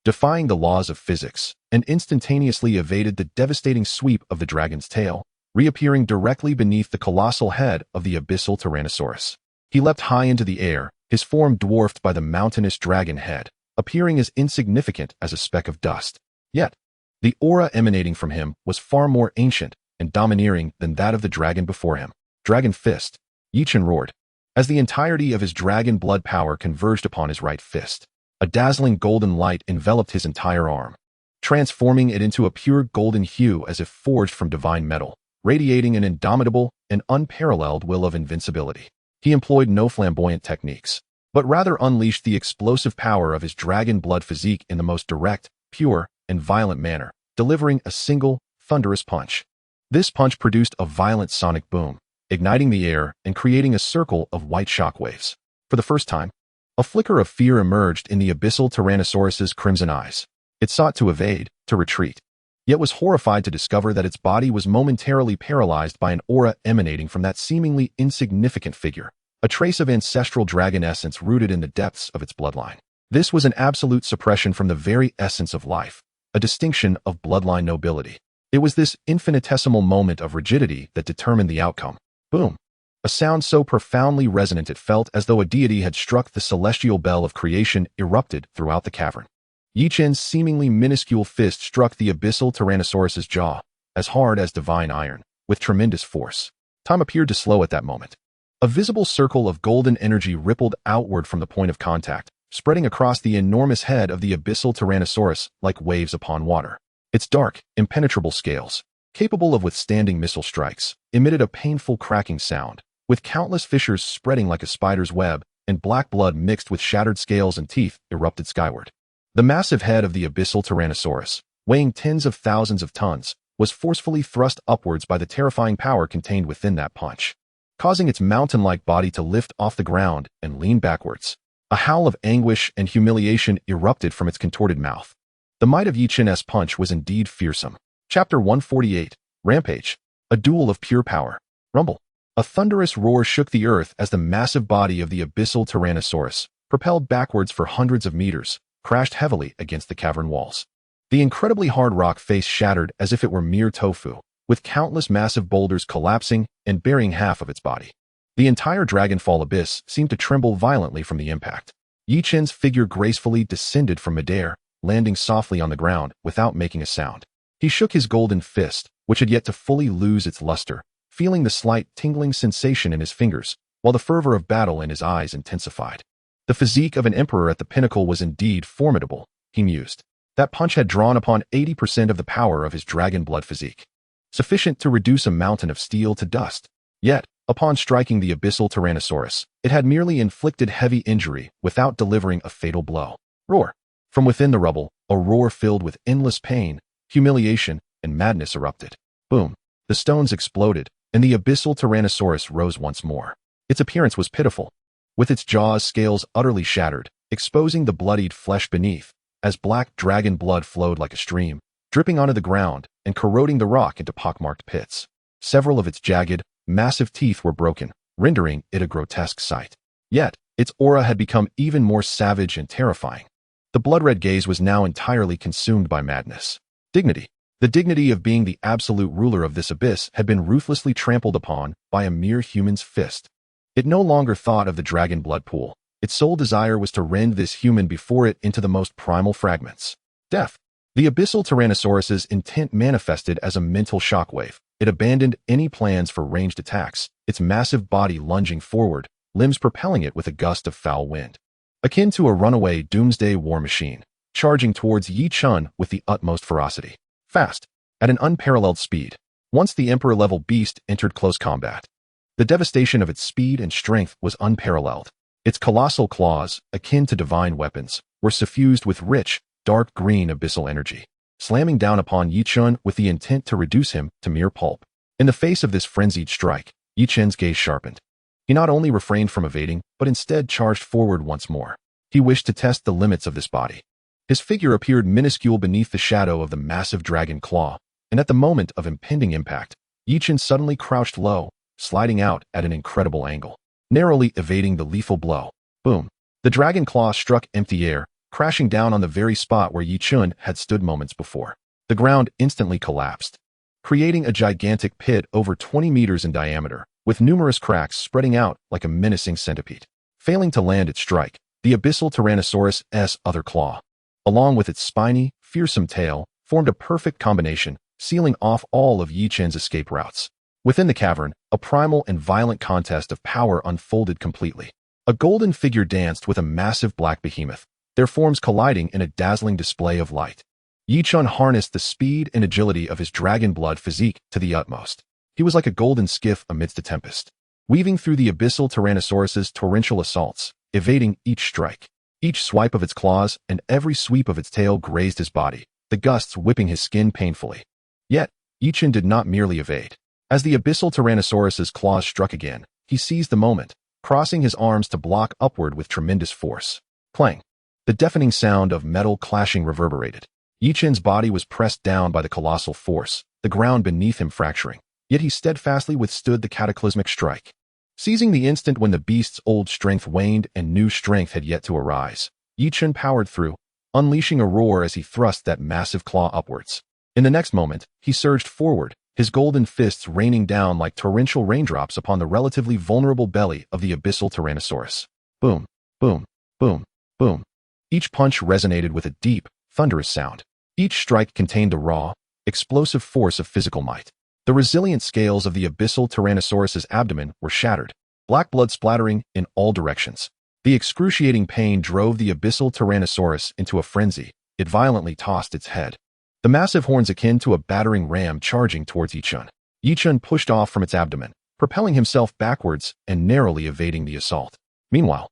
Speaker 1: defying the laws of physics, and instantaneously evaded the devastating sweep of the dragon's tail, reappearing directly beneath the colossal head of the abyssal Tyrannosaurus. He leapt high into the air, his form dwarfed by the mountainous dragon head, appearing as insignificant as a speck of dust. Yet, the aura emanating from him was far more ancient and domineering than that of the dragon before him. Dragon Fist, Yi Chen roared, as the entirety of his dragon blood power converged upon his right fist. A dazzling golden light enveloped his entire arm, transforming it into a pure golden hue as if forged from divine metal, radiating an indomitable and unparalleled will of invincibility. He employed no flamboyant techniques, but rather unleashed the explosive power of his dragon blood physique in the most direct, pure, and violent manner, delivering a single, thunderous punch. This punch produced a violent sonic boom, igniting the air and creating a circle of white shockwaves. For the first time, a flicker of fear emerged in the abyssal Tyrannosaurus's crimson eyes. It sought to evade, to retreat. yet was horrified to discover that its body was momentarily paralyzed by an aura emanating from that seemingly insignificant figure, a trace of ancestral dragon essence rooted in the depths of its bloodline. This was an absolute suppression from the very essence of life, a distinction of bloodline nobility. It was this infinitesimal moment of rigidity that determined the outcome. Boom! A sound so profoundly resonant it felt as though a deity had struck. The celestial bell of creation erupted throughout the cavern. Yi Chen's seemingly minuscule fist struck the abyssal Tyrannosaurus's jaw, as hard as divine iron, with tremendous force. Time appeared to slow at that moment. A visible circle of golden energy rippled outward from the point of contact, spreading across the enormous head of the abyssal Tyrannosaurus like waves upon water. Its dark, impenetrable scales, capable of withstanding missile strikes, emitted a painful cracking sound, with countless fissures spreading like a spider's web, and black blood mixed with shattered scales and teeth erupted skyward. The massive head of the abyssal Tyrannosaurus, weighing tens of thousands of tons, was forcefully thrust upwards by the terrifying power contained within that punch, causing its mountain-like body to lift off the ground and lean backwards. A howl of anguish and humiliation erupted from its contorted mouth. The might of Yi Chen's punch was indeed fearsome. Chapter 148, Rampage. A duel of pure power. Rumble. A thunderous roar shook the earth as the massive body of the abyssal Tyrannosaurus, propelled backwards for hundreds of meters, crashed heavily against the cavern walls. The incredibly hard rock face shattered as if it were mere tofu, with countless massive boulders collapsing and burying half of its body. The entire Dragonfall abyss seemed to tremble violently from the impact. Yi Chen's figure gracefully descended from midair, landing softly on the ground without making a sound. He shook his golden fist, which had yet to fully lose its luster, feeling the slight tingling sensation in his fingers, while the fervor of battle in his eyes intensified. The physique of an emperor at the pinnacle was indeed formidable, he mused. That punch had drawn upon 80% of the power of his dragon blood physique, sufficient to reduce a mountain of steel to dust. Yet, upon striking the abyssal Tyrannosaurus, it had merely inflicted heavy injury without delivering a fatal blow. Roar! From within the rubble, a roar filled with endless pain, humiliation, and madness erupted. Boom! The stones exploded, and the abyssal Tyrannosaurus rose once more. Its appearance was pitiful, with its jaws scales utterly shattered, exposing the bloodied flesh beneath, as black dragon blood flowed like a stream, dripping onto the ground and corroding the rock into pockmarked pits. Several of its jagged, massive teeth were broken, rendering it a grotesque sight. Yet, its aura had become even more savage and terrifying. The blood-red gaze was now entirely consumed by madness. Dignity. The dignity of being the absolute ruler of this abyss had been ruthlessly trampled upon by a mere human's fist. It no longer thought of the dragon blood pool. Its sole desire was to rend this human before it into the most primal fragments. Death. The abyssal Tyrannosaurus's intent manifested as a mental shockwave. It abandoned any plans for ranged attacks, its massive body lunging forward, limbs propelling it with a gust of foul wind. Akin to a runaway doomsday war machine, charging towards Yi Chen with the utmost ferocity. Fast, at an unparalleled speed. Once the Emperor-level beast entered close combat, the devastation of its speed and strength was unparalleled. Its colossal claws, akin to divine weapons, were suffused with rich, dark green abyssal energy, slamming down upon Yi Chen with the intent to reduce him to mere pulp. In the face of this frenzied strike, Yi Chen's gaze sharpened. He not only refrained from evading, but instead charged forward once more. He wished to test the limits of this body. His figure appeared minuscule beneath the shadow of the massive dragon claw, and at the moment of impending impact, Yi Chen suddenly crouched low, sliding out at an incredible angle, narrowly evading the lethal blow. Boom! The dragon claw struck empty air, crashing down on the very spot where Yi Chen had stood moments before. The ground instantly collapsed, creating a gigantic pit over 20 meters in diameter, with numerous cracks spreading out like a menacing centipede. Failing to land its strike, the abyssal Tyrannosaurus's other claw, along with its spiny, fearsome tail, formed a perfect combination, sealing off all of Yi Chen's escape routes. Within the cavern, a primal and violent contest of power unfolded completely. A golden figure danced with a massive black behemoth, their forms colliding in a dazzling display of light. Yi Chen harnessed the speed and agility of his dragon blood physique to the utmost. He was like a golden skiff amidst a tempest, weaving through the abyssal Tyrannosaurus's torrential assaults, evading each strike. Each swipe of its claws and every sweep of its tail grazed his body, the gusts whipping his skin painfully. Yet, Yi Chen did not merely evade. As the abyssal Tyrannosaurus's claws struck again, he seized the moment, crossing his arms to block upward with tremendous force. Clang! The deafening sound of metal clashing reverberated. Yi Chen's body was pressed down by the colossal force, the ground beneath him fracturing, yet he steadfastly withstood the cataclysmic strike. Seizing the instant when the beast's old strength waned and new strength had yet to arise, Yi Chen powered through, unleashing a roar as he thrust that massive claw upwards. In the next moment, he surged forward, his golden fists raining down like torrential raindrops upon the relatively vulnerable belly of the abyssal Tyrannosaurus. Boom, boom, boom, boom. Each punch resonated with a deep, thunderous sound. Each strike contained the raw, explosive force of physical might. The resilient scales of the abyssal Tyrannosaurus's abdomen were shattered, black blood splattering in all directions. The excruciating pain drove the abyssal Tyrannosaurus into a frenzy. It violently tossed its head, the massive horns akin to a battering ram charging towards Yi Chen. Yi Chen pushed off from its abdomen, propelling himself backwards and narrowly evading the assault. Meanwhile,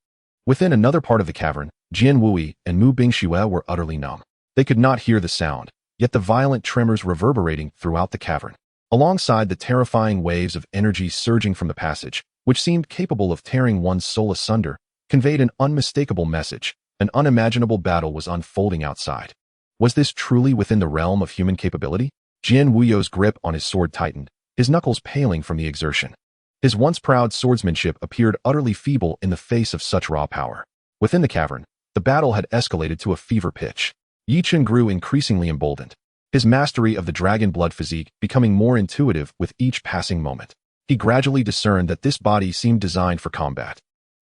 Speaker 1: within another part of the cavern, Jian Wui and Mu Bingxue were utterly numb. They could not hear the sound, yet the violent tremors reverberating throughout the cavern, alongside the terrifying waves of energy surging from the passage, which seemed capable of tearing one's soul asunder, conveyed an unmistakable message. An unimaginable battle was unfolding outside. Was this truly within the realm of human capability? Jian Wuyo's grip on his sword tightened, his knuckles paling from the exertion. His once proud swordsmanship appeared utterly feeble in the face of such raw power. Within the cavern, the battle had escalated to a fever pitch. Yi Chen grew increasingly emboldened, his mastery of the dragon blood physique becoming more intuitive with each passing moment. He gradually discerned that this body seemed designed for combat.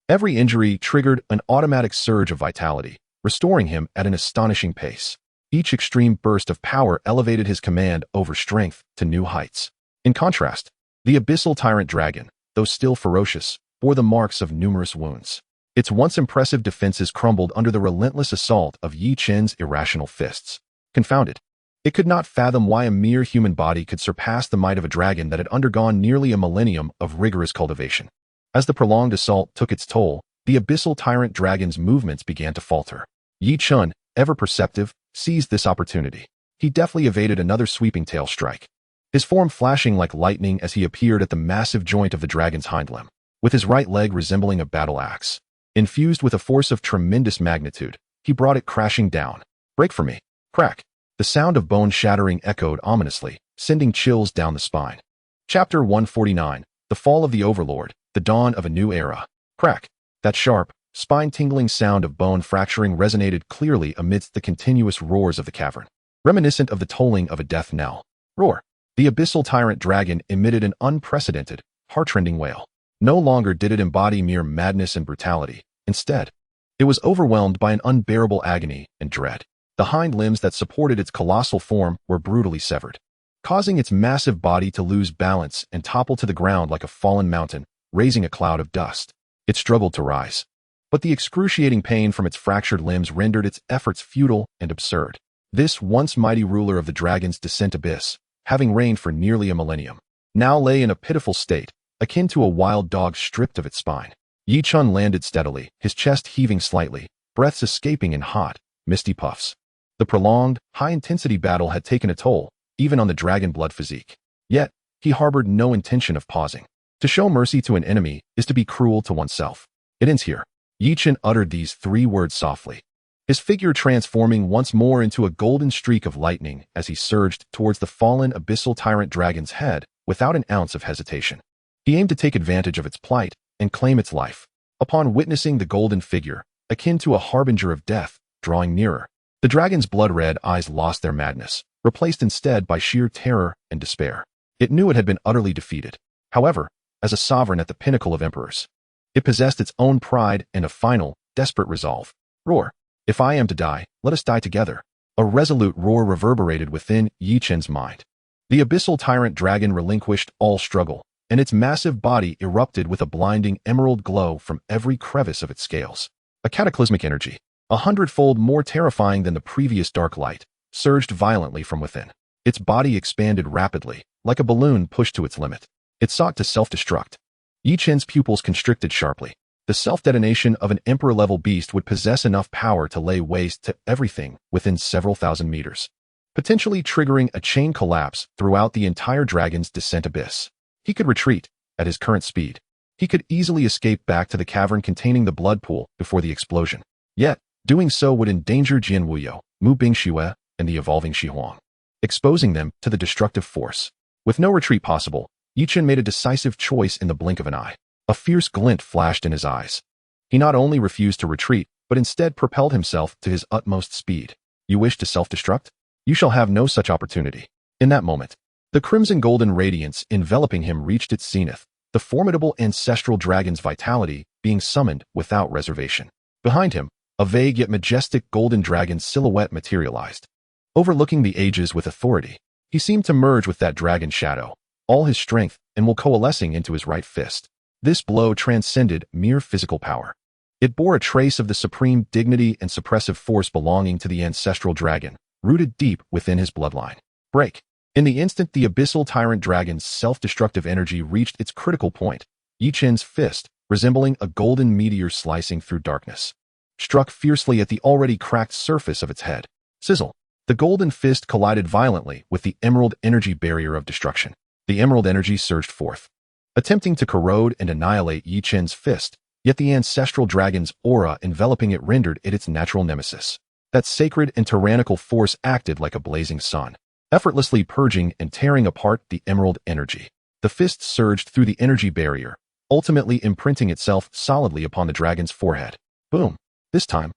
Speaker 1: Every injury triggered an automatic surge of vitality, restoring him at an astonishing pace. Each extreme burst of power elevated his command over strength to new heights. In contrast, the abyssal tyrant dragon, though still ferocious, bore the marks of numerous wounds. Its once impressive defenses crumbled under the relentless assault of Yi Chen's irrational fists. Confounded, it could not fathom why a mere human body could surpass the might of a dragon that had undergone nearly a millennium of rigorous cultivation. As the prolonged assault took its toll, the abyssal tyrant dragon's movements began to falter. Yi Chen, ever perceptive, seized this opportunity. He deftly evaded another sweeping tail strike, his form flashing like lightning as he appeared at the massive joint of the dragon's hind limb, with his right leg resembling a battle axe. Infused with a force of tremendous magnitude, he brought it crashing down. Break for me. Crack. The sound of bone shattering echoed ominously, sending chills down the spine. Chapter 149, The Fall of the Overlord, The Dawn of a New Era. Crack. That sharp, spine-tingling sound of bone fracturing resonated clearly amidst the continuous roars of the cavern, reminiscent of the tolling of a death knell. Roar. The abyssal tyrant dragon emitted an unprecedented, heart-rending wail. No longer did it embody mere madness and brutality. Instead, it was overwhelmed by an unbearable agony and dread. The hind limbs that supported its colossal form were brutally severed, causing its massive body to lose balance and topple to the ground like a fallen mountain, raising a cloud of dust. It struggled to rise, but the excruciating pain from its fractured limbs rendered its efforts futile and absurd. This once mighty ruler of the dragon's descent abyss, having reigned for nearly a millennium, now lay in a pitiful state, akin to a wild dog stripped of its spine. Yi Chen landed steadily, his chest heaving slightly, breaths escaping in hot, misty puffs. The prolonged, high-intensity battle had taken a toll, even on the dragon blood physique. Yet, he harbored no intention of pausing. To show mercy to an enemy is to be cruel to oneself. It ends here. Yi Chen uttered these 3 words softly, his figure transforming once more into a golden streak of lightning as he surged towards the fallen abyssal tyrant dragon's head without an ounce of hesitation. He aimed to take advantage of its plight and claim its life. Upon witnessing the golden figure, akin to a harbinger of death, drawing nearer, the dragon's blood-red eyes lost their madness, replaced instead by sheer terror and despair. It knew it had been utterly defeated. However, as a sovereign at the pinnacle of emperors, it possessed its own pride and a final, desperate resolve. Roar. If I am to die, let us die together. A resolute roar reverberated within Yi Chen's mind. The abyssal tyrant dragon relinquished all struggle, and its massive body erupted with a blinding emerald glow from every crevice of its scales. A cataclysmic energy, 100-fold more terrifying than the previous dark light, surged violently from within. Its body expanded rapidly, like a balloon pushed to its limit. It sought to self-destruct. Yi Chen's pupils constricted sharply. The self-detonation of an emperor-level beast would possess enough power to lay waste to everything within several thousand meters, potentially triggering a chain collapse throughout the entire dragon's descent abyss. He could retreat at his current speed. He could easily escape back to the cavern containing the blood pool before the explosion. Yet, doing so would endanger Jian Wuyo, Mu Bingxue, and the evolving Shihuang, exposing them to the destructive force. With no retreat possible, Yichen made a decisive choice in the blink of an eye. A fierce glint flashed in his eyes. He not only refused to retreat, but instead propelled himself to his utmost speed. You wish to self-destruct? You shall have no such opportunity. In that moment, the crimson-golden radiance enveloping him reached its zenith, the formidable ancestral dragon's vitality being summoned without reservation. Behind him, a vague yet majestic golden dragon silhouette materialized. Overlooking the ages with authority, he seemed to merge with that dragon shadow, all his strength and will coalescing into his right fist. This blow transcended mere physical power. It bore a trace of the supreme dignity and suppressive force belonging to the ancestral dragon, rooted deep within his bloodline. Break. In the instant the abyssal tyrant dragon's self-destructive energy reached its critical point, Yichen's fist, resembling a golden meteor slicing through darkness, struck fiercely at the already cracked surface of its head. Sizzle. The golden fist collided violently with the emerald energy barrier of destruction. The emerald energy surged forth, attempting to corrode and annihilate Yichen's fist, yet the ancestral dragon's aura enveloping it rendered it its natural nemesis. That sacred and tyrannical force acted like a blazing sun, effortlessly purging and tearing apart the emerald energy. The fist surged through the energy barrier, ultimately imprinting itself solidly upon the dragon's forehead. Boom. This time,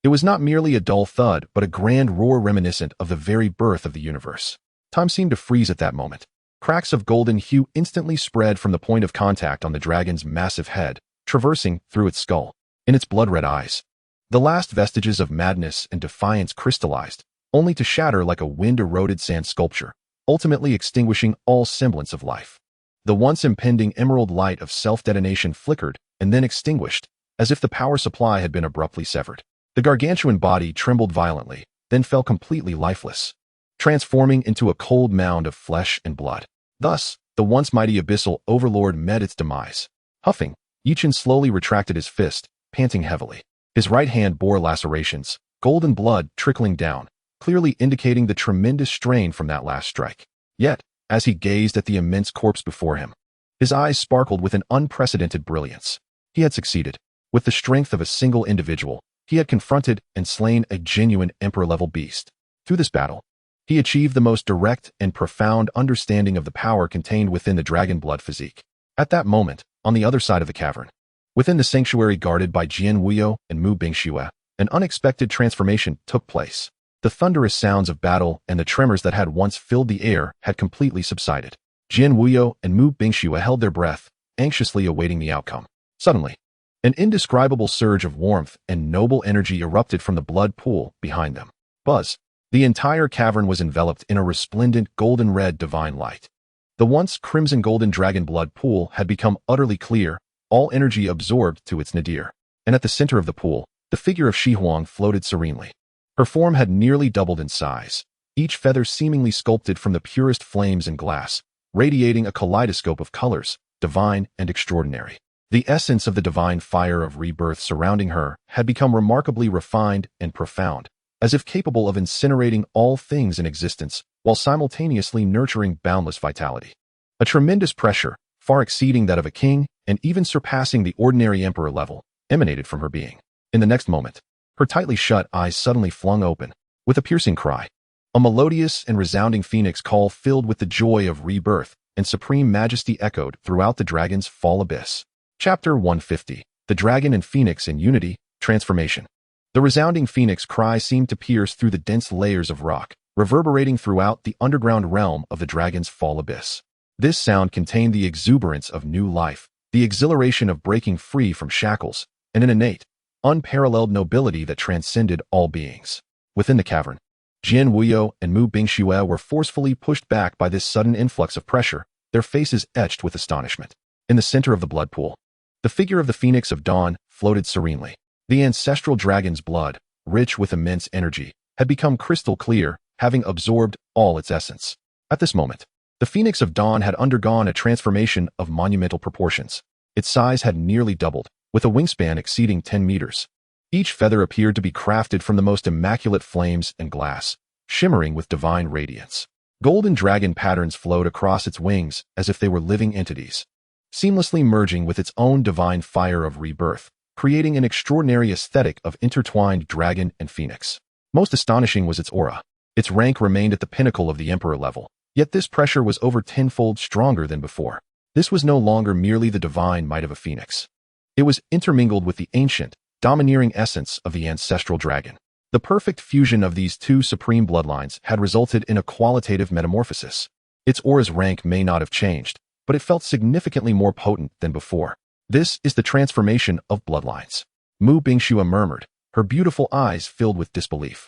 Speaker 1: it was not merely a dull thud, but a grand roar reminiscent of the very birth of the universe. Time seemed to freeze at that moment. Cracks of golden hue instantly spread from the point of contact on the dragon's massive head, traversing through its skull. In its blood-red eyes, the last vestiges of madness and defiance crystallized, only to shatter like a wind-eroded sand sculpture, ultimately extinguishing all semblance of life. The once impending emerald light of self-detonation flickered and then extinguished, as if the power supply had been abruptly severed. The gargantuan body trembled violently, then fell completely lifeless, transforming into a cold mound of flesh and blood. Thus, the once mighty abyssal overlord met its demise. Huffing, Yichen slowly retracted his fist, panting heavily. His right hand bore lacerations, golden blood trickling down, clearly indicating the tremendous strain from that last strike. Yet, as he gazed at the immense corpse before him, his eyes sparkled with an unprecedented brilliance. He had succeeded. With the strength of a single individual, he had confronted and slain a genuine emperor-level beast. Through this battle, he achieved the most direct and profound understanding of the power contained within the dragon blood physique. At that moment, on the other side of the cavern, within the sanctuary guarded by Jian Wuyo and Mu Bingxue, an unexpected transformation took place. The thunderous sounds of battle and the tremors that had once filled the air had completely subsided. Jian Wuyo and Mu Bingxue held their breath, anxiously awaiting the outcome. Suddenly, an indescribable surge of warmth and noble energy erupted from the blood pool behind them. Buzz. The entire cavern was enveloped in a resplendent golden-red divine light. The once crimson golden dragon blood pool had become utterly clear, all energy absorbed to its nadir. And at the center of the pool, the figure of Shihuang floated serenely. Her form had nearly doubled in size, each feather seemingly sculpted from the purest flames and glass, radiating a kaleidoscope of colors, divine and extraordinary. The essence of the divine fire of rebirth surrounding her had become remarkably refined and profound, as if capable of incinerating all things in existence while simultaneously nurturing boundless vitality. A tremendous pressure, far exceeding that of a king and even surpassing the ordinary emperor level, emanated from her being. In the next moment, her tightly shut eyes suddenly flung open, with a piercing cry. A melodious and resounding phoenix call filled with the joy of rebirth and supreme majesty echoed throughout the dragon's fall abyss. Chapter 150. The Dragon and Phoenix in Unity, Transformation. The resounding phoenix cry seemed to pierce through the dense layers of rock, reverberating throughout the underground realm of the dragon's fall abyss. This sound contained the exuberance of new life, the exhilaration of breaking free from shackles, and an innate, unparalleled nobility that transcended all beings. Within the cavern, Jian Wuyo and Mu Bingxue were forcefully pushed back by this sudden influx of pressure, their faces etched with astonishment. In the center of the blood pool, the figure of the Phoenix of Dawn floated serenely. The ancestral dragon's blood, rich with immense energy, had become crystal clear, having absorbed all its essence. At this moment, the Phoenix of Dawn had undergone a transformation of monumental proportions. Its size had nearly doubled, with a wingspan exceeding 10 meters. Each feather appeared to be crafted from the most immaculate flames and glass, shimmering with divine radiance. Golden dragon patterns flowed across its wings as if they were living entities, seamlessly merging with its own divine fire of rebirth, creating an extraordinary aesthetic of intertwined dragon and phoenix. Most astonishing was its aura. Its rank remained at the pinnacle of the Emperor level, yet this pressure was over tenfold stronger than before. This was no longer merely the divine might of a phoenix. It was intermingled with the ancient, domineering essence of the ancestral dragon. The perfect fusion of these two supreme bloodlines had resulted in a qualitative metamorphosis. Its aura's rank may not have changed, but it felt significantly more potent than before. This is the transformation of bloodlines. Mu Bingxue murmured, her beautiful eyes filled with disbelief.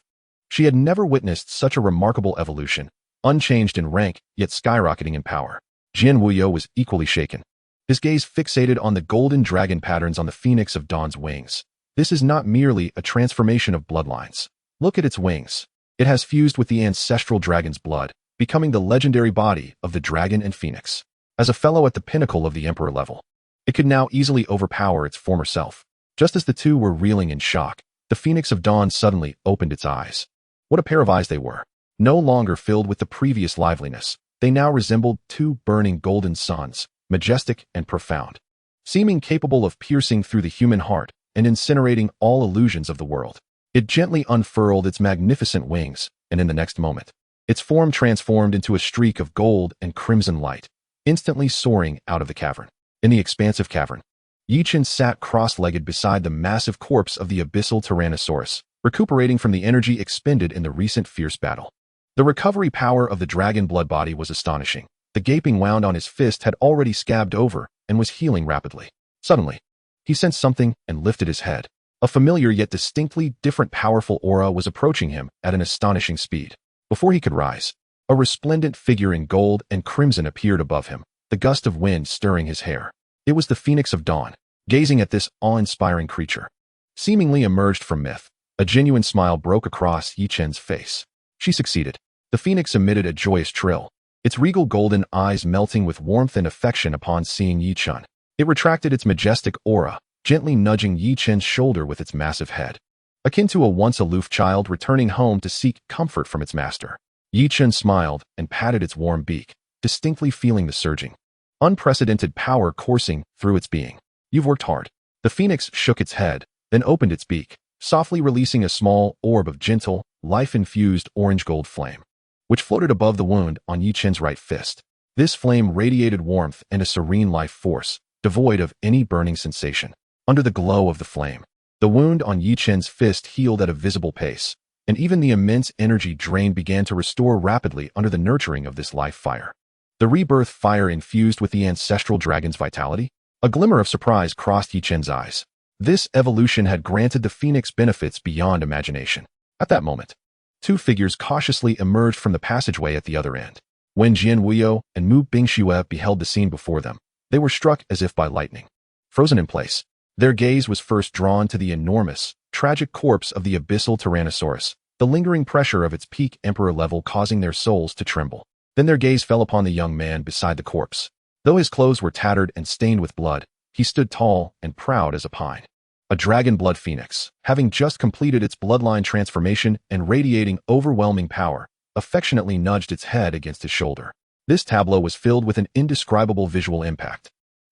Speaker 1: She had never witnessed such a remarkable evolution, unchanged in rank, yet skyrocketing in power. Jian Wuyo was equally shaken. His gaze fixated on the golden dragon patterns on the phoenix of dawn's wings. This is not merely a transformation of bloodlines. Look at its wings. It has fused with the ancestral dragon's blood, becoming the legendary body of the dragon and phoenix. As a fellow at the pinnacle of the Emperor level, it could now easily overpower its former self. Just as the two were reeling in shock, the phoenix of dawn suddenly opened its eyes. What a pair of eyes they were. No longer filled with the previous liveliness, they now resembled two burning golden suns, majestic and profound, seeming capable of piercing through the human heart and incinerating all illusions of the world. It gently unfurled its magnificent wings, and in the next moment, its form transformed into a streak of gold and crimson light, instantly soaring out of the cavern. In the expansive cavern, Yichen sat cross-legged beside the massive corpse of the abyssal Tyrannosaurus, recuperating from the energy expended in the recent fierce battle. The recovery power of the dragon blood body was astonishing. The gaping wound on his fist had already scabbed over and was healing rapidly. Suddenly, he sensed something and lifted his head. A familiar yet distinctly different powerful aura was approaching him at an astonishing speed. Before he could rise, a resplendent figure in gold and crimson appeared above him, the gust of wind stirring his hair. It was the Phoenix of Dawn. Gazing at this awe-inspiring creature, seemingly emerged from myth, a genuine smile broke across Yichen's face. She succeeded. The phoenix emitted a joyous trill, its regal golden eyes melting with warmth and affection upon seeing Yichen. It retracted its majestic aura, gently nudging Yichen's shoulder with its massive head, akin to a once aloof child returning home to seek comfort from its master. Yichen smiled and patted its warm beak, distinctly feeling the surging, unprecedented power coursing through its being. You've worked hard. The phoenix shook its head, then opened its beak, softly releasing a small orb of gentle, life-infused orange-gold flame, which floated above the wound on Yichen's right fist. This flame radiated warmth and a serene life force, devoid of any burning sensation. Under the glow of the flame, the wound on Yichen's fist healed at a visible pace, and even the immense energy drain began to restore rapidly under the nurturing of this life fire. The rebirth fire infused with the ancestral dragon's vitality? A glimmer of surprise crossed Yichen's eyes. This evolution had granted the phoenix benefits beyond imagination. At that moment, two figures cautiously emerged from the passageway at the other end. When Jian Wuyo and Mu Bingxue beheld the scene before them, they were struck as if by lightning. Frozen in place, their gaze was first drawn to the enormous, tragic corpse of the abyssal Tyrannosaurus, the lingering pressure of its peak emperor level causing their souls to tremble. Then their gaze fell upon the young man beside the corpse. Though his clothes were tattered and stained with blood, he stood tall and proud as a pine. A dragon blood phoenix, having just completed its bloodline transformation and radiating overwhelming power, affectionately nudged its head against his shoulder. This tableau was filled with an indescribable visual impact.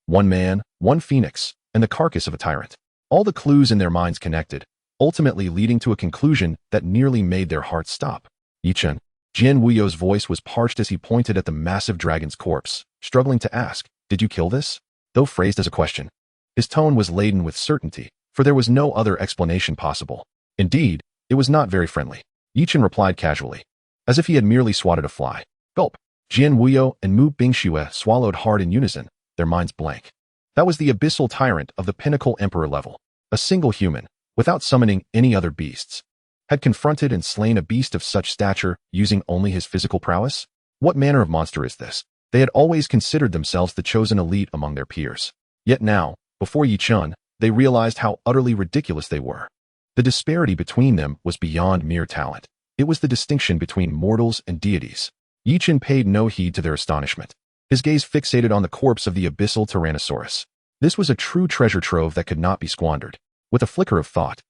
Speaker 1: One man, one phoenix, and the carcass of a tyrant. All the clues in their minds connected, ultimately leading to a conclusion that nearly made their hearts stop. Yichen. Jian Wuyo's voice was parched as he pointed at the massive dragon's corpse, struggling to ask, "Did you kill this?" Though phrased as a question, his tone was laden with certainty, for there was no other explanation possible. Indeed, it was not very friendly. Yichen replied casually, as if he had merely swatted a fly. Gulp. Jian Wuyo and Mu Bingxue swallowed hard in unison, their minds blank. That was the abyssal tyrant of the pinnacle emperor level. A single human, without summoning any other beasts, had confronted and slain a beast of such stature using only his physical prowess? What manner of monster is this? They had always considered themselves the chosen elite among their peers. Yet now, before Yichen, they realized how utterly ridiculous they were. The disparity between them was beyond mere talent. It was the distinction between mortals and deities. Yichen paid no heed to their astonishment. His gaze fixated on the corpse of the abyssal Tyrannosaurus. This was a true treasure trove that could not be squandered. With a flicker of thought,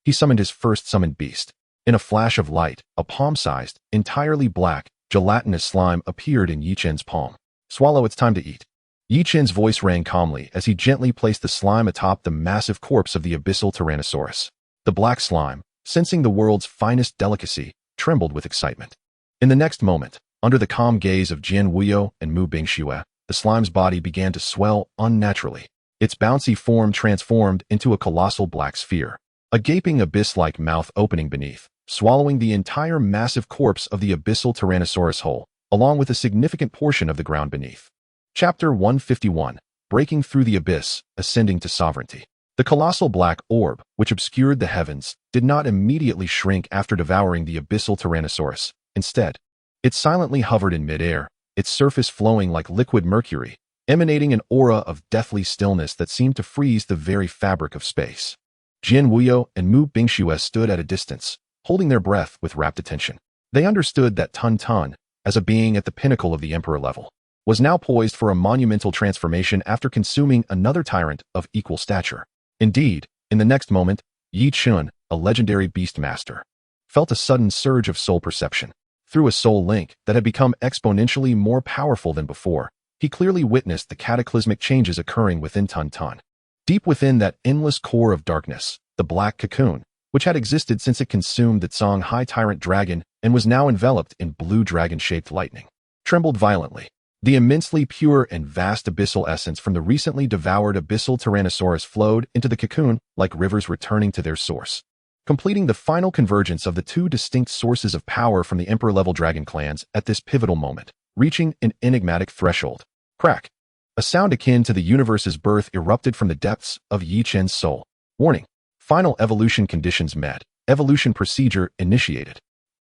Speaker 1: he summoned his first summoned beast. In a flash of light, a palm-sized, entirely black, gelatinous slime appeared in Yichen's palm. Swallow, it's time to eat. Yichen's voice rang calmly as he gently placed the slime atop the massive corpse of the abyssal Tyrannosaurus. The black slime, sensing the world's finest delicacy, trembled with excitement. In the next moment, under the calm gaze of Jian Wuyo and Mu Bingxue, the slime's body began to swell unnaturally. Its bouncy form transformed into a colossal black sphere, a gaping abyss-like mouth opening beneath, swallowing the entire massive corpse of the abyssal Tyrannosaurus whole, along with a significant portion of the ground beneath. Chapter 151, Breaking Through the Abyss, Ascending to Sovereignty. The colossal black orb, which obscured the heavens, did not immediately shrink after devouring the abyssal Tyrannosaurus. Instead, it silently hovered in midair, its surface flowing like liquid mercury, emanating an aura of deathly stillness that seemed to freeze the very fabric of space. Jian Wuyo and Mu Bingxue stood at a distance, holding their breath with rapt attention. They understood that Tun Tun, as a being at the pinnacle of the emperor level, was now poised for a monumental transformation after consuming another tyrant of equal stature. Indeed, in the next moment, Yi Chun, a legendary beast master, felt a sudden surge of soul perception. Through a soul link that had become exponentially more powerful than before, he clearly witnessed the cataclysmic changes occurring within Tun Tun. Deep within that endless core of darkness, the black cocoon, which had existed since it consumed the Songhai tyrant dragon and was now enveloped in blue dragon-shaped lightning, trembled violently. The immensely pure and vast abyssal essence from the recently devoured abyssal Tyrannosaurus flowed into the cocoon like rivers returning to their source, completing the final convergence of the two distinct sources of power from the emperor-level dragon clans at this pivotal moment, reaching an enigmatic threshold. Crack! A sound akin to the universe's birth erupted from the depths of Yi Chen's soul. Warning. Final evolution conditions met. Evolution procedure initiated.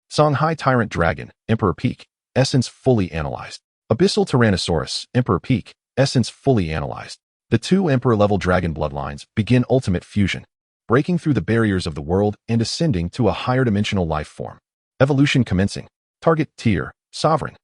Speaker 1: Songhai Tyrant Dragon, Emperor Peak. Essence fully analyzed. Abyssal Tyrannosaurus, Emperor Peak. Essence fully analyzed. The two emperor-level dragon bloodlines begin ultimate fusion, breaking through the barriers of the world and ascending to a higher dimensional life form. Evolution commencing. Target tier, sovereign.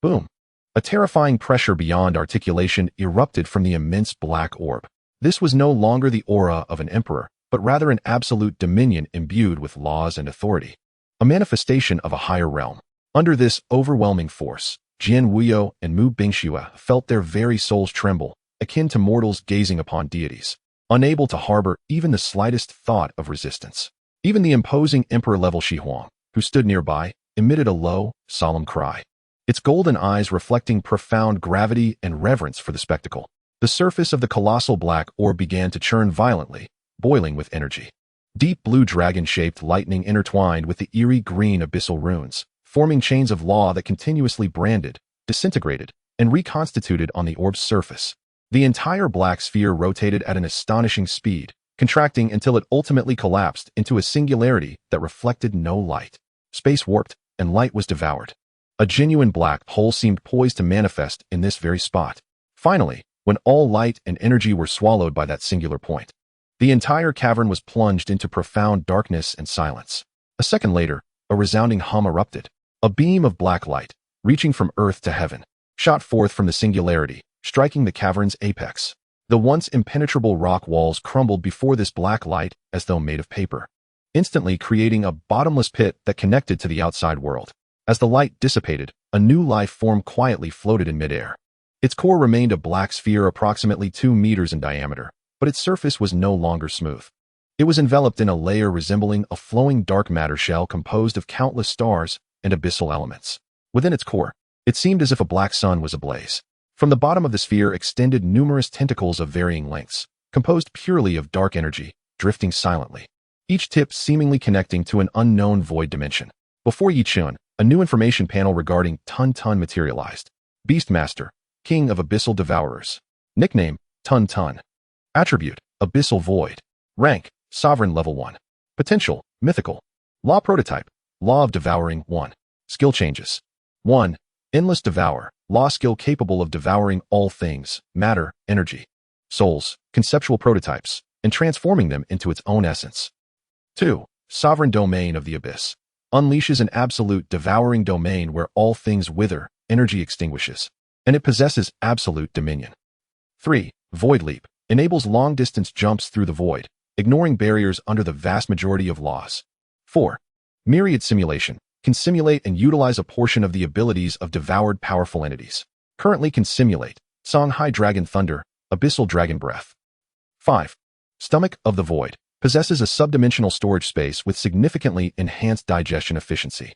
Speaker 1: Boom. A terrifying pressure beyond articulation erupted from the immense black orb. This was no longer the aura of an emperor, but rather an absolute dominion imbued with laws and authority. A manifestation of a higher realm. Under this overwhelming force, Jian Wuyo and Mu Bingxue felt their very souls tremble, akin to mortals gazing upon deities, unable to harbor even the slightest thought of resistance. Even the imposing emperor-level Shi Huang, who stood nearby, emitted a low, solemn cry, its golden eyes reflecting profound gravity and reverence for the spectacle. The surface of the colossal black orb began to churn violently, boiling with energy. Deep blue dragon-shaped lightning intertwined with the eerie green abyssal runes, forming chains of law that continuously branded, disintegrated, and reconstituted on the orb's surface. The entire black sphere rotated at an astonishing speed, contracting until it ultimately collapsed into a singularity that reflected no light. Space warped, and light was devoured. A genuine black hole seemed poised to manifest in this very spot. Finally, when all light and energy were swallowed by that singular point, the entire cavern was plunged into profound darkness and silence. A second later, a resounding hum erupted. A beam of black light, reaching from earth to heaven, shot forth from the singularity, striking the cavern's apex. The once impenetrable rock walls crumbled before this black light as though made of paper, instantly creating a bottomless pit that connected to the outside world. As the light dissipated, a new life form quietly floated in midair. Its core remained a black sphere approximately 2 meters in diameter, but its surface was no longer smooth. It was enveloped in a layer resembling a flowing dark matter shell composed of countless stars and abyssal elements. Within its core, it seemed as if a black sun was ablaze. From the bottom of the sphere extended numerous tentacles of varying lengths, composed purely of dark energy, drifting silently, each tip seemingly connecting to an unknown void dimension. Before Yi Chun, a new information panel regarding Tun Tun materialized. Beastmaster, King of Abyssal Devourers. Nickname, Tun Tun. Attribute, Abyssal Void. Rank, Sovereign Level 1. Potential, Mythical. Law Prototype, Law of Devouring 1. Skill changes. 1. Endless Devour, law skill capable of devouring all things, matter, energy, souls, conceptual prototypes, and transforming them into its own essence. 2. Sovereign Domain of the Abyss. Unleashes an absolute devouring domain where all things wither, energy extinguishes, and it possesses absolute dominion. 3. Void Leap. Enables long-distance jumps through the void, ignoring barriers under the vast majority of laws. 4. Myriad Simulation. Can simulate and utilize a portion of the abilities of devoured powerful entities. Currently can simulate Songhai Dragon Thunder, Abyssal Dragon Breath. 5. Stomach of the Void. Possesses a subdimensional storage space with significantly enhanced digestion efficiency.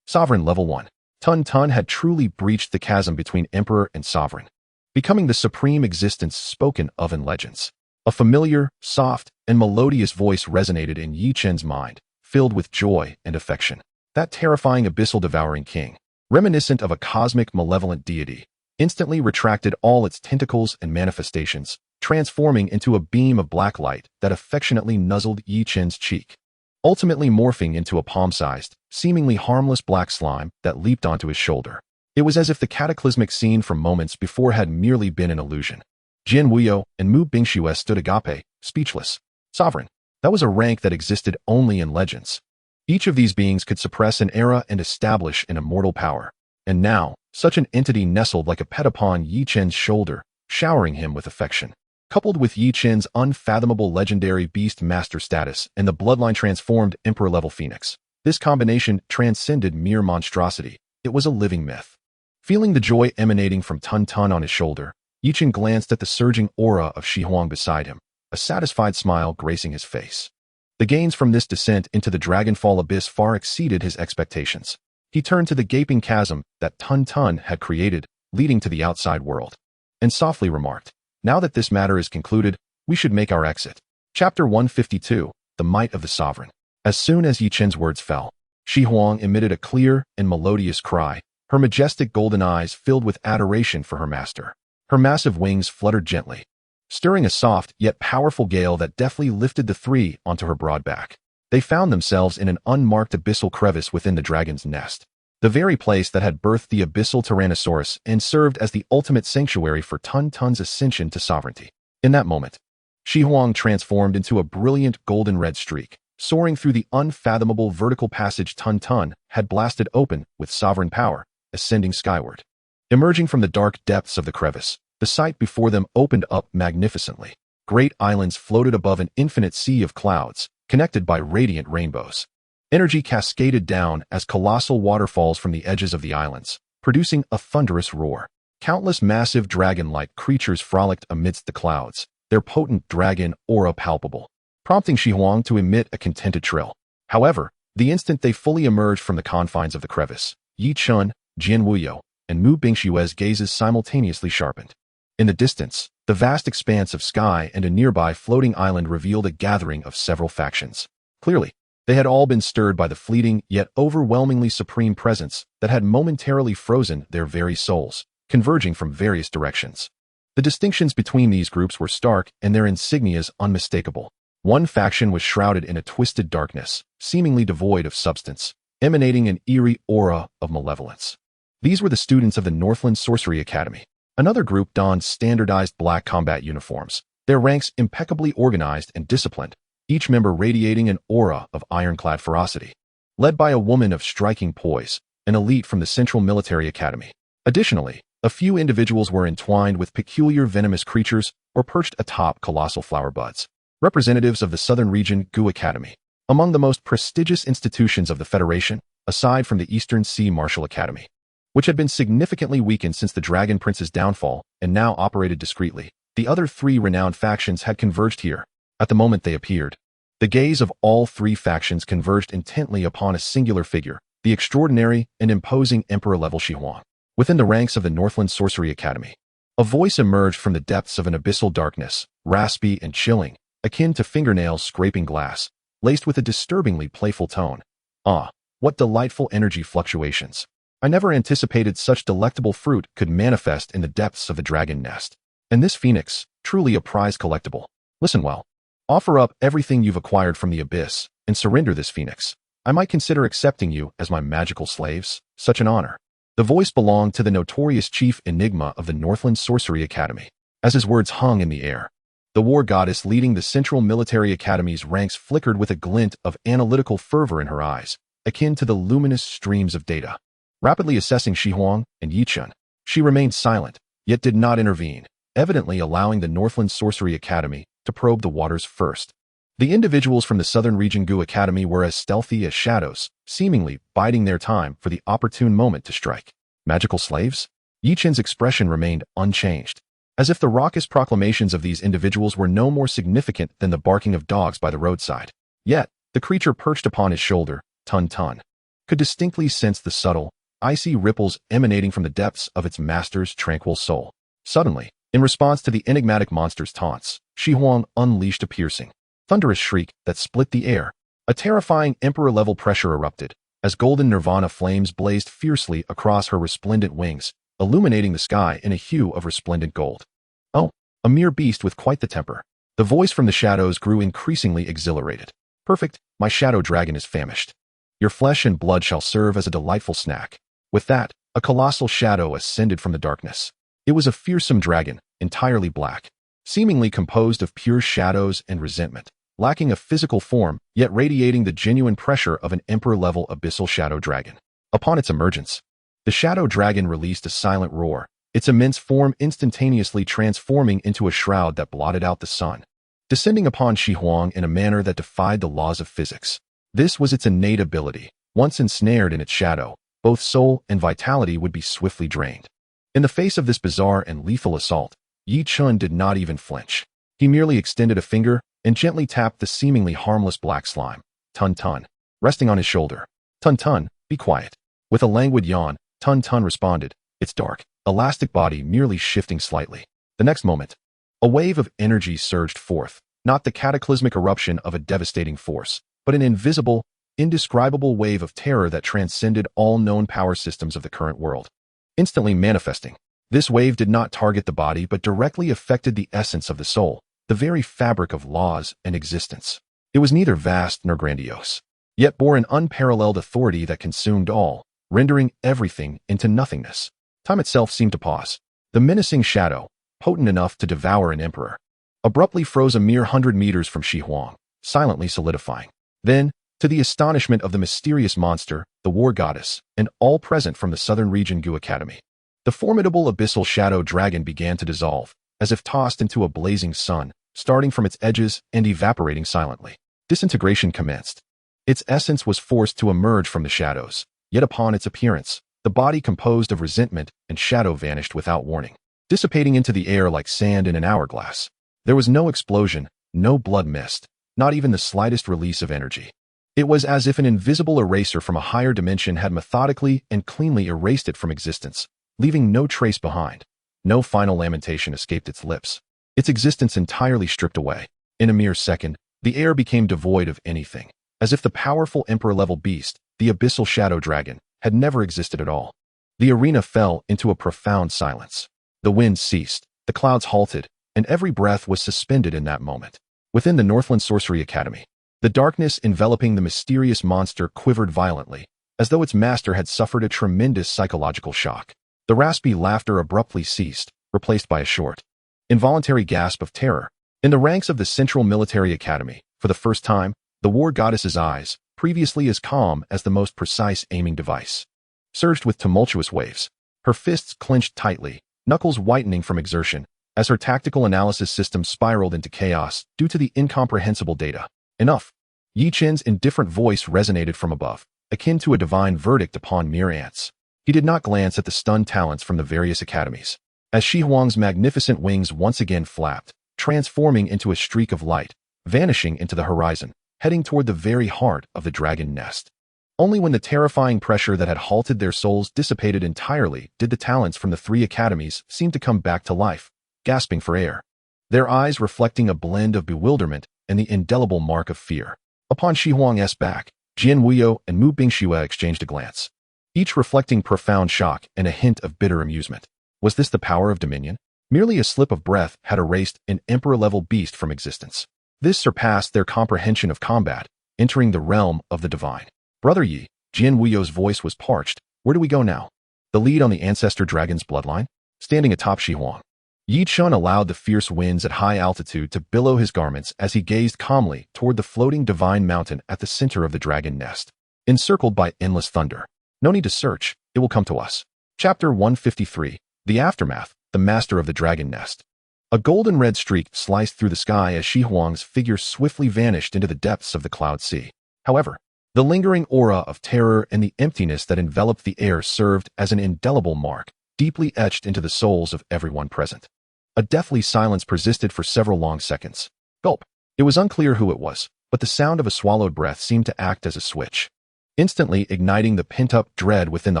Speaker 1: Sovereign Level 1. Tun Tun had truly breached the chasm between Emperor and Sovereign, becoming the supreme existence spoken of in legends. A familiar, soft, and melodious voice resonated in Yi Chen's mind, filled with joy and affection. That terrifying abyssal devouring king, reminiscent of a cosmic malevolent deity, instantly retracted all its tentacles and manifestations, transforming into a beam of black light that affectionately nuzzled Yi Chen's cheek, ultimately morphing into a palm-sized, seemingly harmless black slime that leaped onto his shoulder. It was as if the cataclysmic scene from moments before had merely been an illusion. Jian Wuyo and Mu Bingxue stood agape, speechless. Sovereign. That was a rank that existed only in legends. Each of these beings could suppress an era and establish an immortal power. And now, such an entity nestled like a pet upon Yi Chen's shoulder, showering him with affection. Coupled with Yi Chen's unfathomable legendary beast master status and the bloodline transformed emperor-level phoenix, this combination transcended mere monstrosity. It was a living myth. Feeling the joy emanating from Tun Tun on his shoulder, Yi Chen glanced at the surging aura of Shi Huang beside him, a satisfied smile gracing his face. The gains from this descent into the Dragonfall abyss far exceeded his expectations. He turned to the gaping chasm that Tun Tun had created, leading to the outside world, and softly remarked, "Now that this matter is concluded, we should make our exit." Chapter 152, The Might of the Sovereign. As soon as Yi Chen's words fell, Shi Huang emitted a clear and melodious cry, her majestic golden eyes filled with adoration for her master. Her massive wings fluttered gently, stirring a soft yet powerful gale that deftly lifted the three onto her broad back. They found themselves in an unmarked abyssal crevice within the dragon's nest, the very place that had birthed the abyssal Tyrannosaurus and served as the ultimate sanctuary for Tun Tun's ascension to sovereignty. In that moment, Shi Huang transformed into a brilliant golden red streak, soaring through the unfathomable vertical passage Tun Tun had blasted open with sovereign power, ascending skyward. Emerging from the dark depths of the crevice, the sight before them opened up magnificently. Great islands floated above an infinite sea of clouds, connected by radiant rainbows. Energy cascaded down as colossal waterfalls from the edges of the islands, producing a thunderous roar. Countless massive dragon-like creatures frolicked amidst the clouds, their potent dragon aura palpable, prompting Shi Huang to emit a contented trill. However, the instant they fully emerged from the confines of the crevice, Yi Chen, Jian Wuyo, and Mu Bingshue's gazes simultaneously sharpened. In the distance, the vast expanse of sky and a nearby floating island revealed a gathering of several factions. Clearly, they had all been stirred by the fleeting yet overwhelmingly supreme presence that had momentarily frozen their very souls, converging from various directions. The distinctions between these groups were stark and their insignias unmistakable. One faction was shrouded in a twisted darkness, seemingly devoid of substance, emanating an eerie aura of malevolence. These were the students of the Northland Sorcery Academy. Another group donned standardized black combat uniforms, their ranks impeccably organized and disciplined, each member radiating an aura of ironclad ferocity. Led by a woman of striking poise, an elite from the Central Military Academy. Additionally, a few individuals were entwined with peculiar venomous creatures or perched atop colossal flower buds, representatives of the Southern Region Gu Academy, among the most prestigious institutions of the Federation, aside from the Eastern Sea Martial Academy, which had been significantly weakened since the Dragon Prince's downfall and now operated discreetly. The other three renowned factions had converged here. At the moment they appeared, the gaze of all three factions converged intently upon a singular figure, the extraordinary and imposing Emperor-level Shi Huang. Within the ranks of the Northland Sorcery Academy, a voice emerged from the depths of an abyssal darkness, raspy and chilling, akin to fingernails scraping glass, laced with a disturbingly playful tone. "Ah, what delightful energy fluctuations. I never anticipated such delectable fruit could manifest in the depths of the dragon nest. And this phoenix, truly a prize collectible. Listen well. Offer up everything you've acquired from the abyss, and surrender this phoenix. I might consider accepting you as my magical slaves. Such an honor." The voice belonged to the notorious chief enigma of the Northland Sorcery Academy. As his words hung in the air, the war goddess leading the Central Military Academy's ranks flickered with a glint of analytical fervor in her eyes, akin to the luminous streams of data. Rapidly assessing Shi Huang and Yi Chen, she remained silent, yet did not intervene, evidently allowing the Northland Sorcery Academy to probe the waters first. The individuals from the Southern Region Gu Academy were as stealthy as shadows, seemingly biding their time for the opportune moment to strike. Magical slaves? Yi Chen's expression remained unchanged, as if the raucous proclamations of these individuals were no more significant than the barking of dogs by the roadside. Yet, the creature perched upon his shoulder, Tun Tun, could distinctly sense the subtle, icy ripples emanating from the depths of its master's tranquil soul. Suddenly, in response to the enigmatic monster's taunts, Shi Huang unleashed a piercing, thunderous shriek that split the air. A terrifying emperor-level pressure erupted, as golden nirvana flames blazed fiercely across her resplendent wings, illuminating the sky in a hue of resplendent gold. Oh, a mere beast with quite the temper. The voice from the shadows grew increasingly exhilarated. Perfect, my shadow dragon is famished. Your flesh and blood shall serve as a delightful snack. With that, a colossal shadow ascended from the darkness. It was a fearsome dragon, entirely black, seemingly composed of pure shadows and resentment, lacking a physical form, yet radiating the genuine pressure of an emperor-level abyssal shadow dragon. Upon its emergence, the shadow dragon released a silent roar, its immense form instantaneously transforming into a shroud that blotted out the sun, descending upon Shi Huang in a manner that defied the laws of physics. This was its innate ability. Once ensnared in its shadow, both soul and vitality would be swiftly drained. In the face of this bizarre and lethal assault, Yi Chun did not even flinch. He merely extended a finger and gently tapped the seemingly harmless black slime, Tun Tun, resting on his shoulder. Tun Tun, be quiet. With a languid yawn, Tun Tun responded, its dark, elastic body merely shifting slightly. The next moment, a wave of energy surged forth, not the cataclysmic eruption of a devastating force, but an invisible, indescribable wave of terror that transcended all known power systems of the current world. Instantly manifesting, this wave did not target the body but directly affected the essence of the soul, the very fabric of laws and existence. It was neither vast nor grandiose, yet bore an unparalleled authority that consumed all, rendering everything into nothingness. Time itself seemed to pause. The menacing shadow, potent enough to devour an emperor, abruptly froze a mere 100 meters from Shi Huang, silently solidifying. Then, to the astonishment of the mysterious monster, the war goddess, and all present from the southern region Gu Academy, the formidable abyssal shadow dragon began to dissolve, as if tossed into a blazing sun, starting from its edges and evaporating silently. Disintegration commenced. Its essence was forced to emerge from the shadows, yet upon its appearance, the body composed of resentment and shadow vanished without warning, dissipating into the air like sand in an hourglass. There was no explosion, no blood mist, not even the slightest release of energy. It was as if an invisible eraser from a higher dimension had methodically and cleanly erased it from existence, leaving no trace behind. No final lamentation escaped its lips. Its existence entirely stripped away. In a mere second, the air became devoid of anything, as if the powerful emperor-level beast, the abyssal shadow dragon, had never existed at all. The arena fell into a profound silence. The wind ceased, the clouds halted, and every breath was suspended in that moment. Within the Northland Sorcery Academy, the darkness enveloping the mysterious monster quivered violently, as though its master had suffered a tremendous psychological shock. The raspy laughter abruptly ceased, replaced by a short, involuntary gasp of terror. In the ranks of the Central Military Academy, for the first time, the war goddess's eyes, previously as calm as the most precise aiming device, surged with tumultuous waves. Her fists clenched tightly, knuckles whitening from exertion, as her tactical analysis system spiraled into chaos due to the incomprehensible data. Enough. Yi Chen's indifferent voice resonated from above, akin to a divine verdict upon mere ants. He did not glance at the stunned talents from the various academies. As Shi Huang's magnificent wings once again flapped, transforming into a streak of light, vanishing into the horizon, heading toward the very heart of the dragon nest. Only when the terrifying pressure that had halted their souls dissipated entirely did the talents from the three academies seem to come back to life, gasping for air, their eyes reflecting a blend of bewilderment and the indelible mark of fear. Upon Shi Huang's back, Jian Wuyo and Mu Bingxue exchanged a glance, each reflecting profound shock and a hint of bitter amusement. Was this the power of dominion? Merely a slip of breath had erased an emperor-level beast from existence. This surpassed their comprehension of combat, entering the realm of the divine. Brother Yi, Jian Wuyo's voice was parched. Where do we go now? The lead on the ancestor dragon's bloodline? Standing atop Shi Huang, Yi Chun allowed the fierce winds at high altitude to billow his garments as he gazed calmly toward the floating divine mountain at the center of the dragon nest, encircled by endless thunder. No need to search, it will come to us. Chapter 153, The Aftermath, the Master of the Dragon Nest. A golden red streak sliced through the sky as Shi Huang's figure swiftly vanished into the depths of the cloud sea. However, the lingering aura of terror and the emptiness that enveloped the air served as an indelible mark, deeply etched into the souls of everyone present. A deathly silence persisted for several long seconds. Gulp. It was unclear who it was, but the sound of a swallowed breath seemed to act as a switch. instantly igniting the pent-up dread within the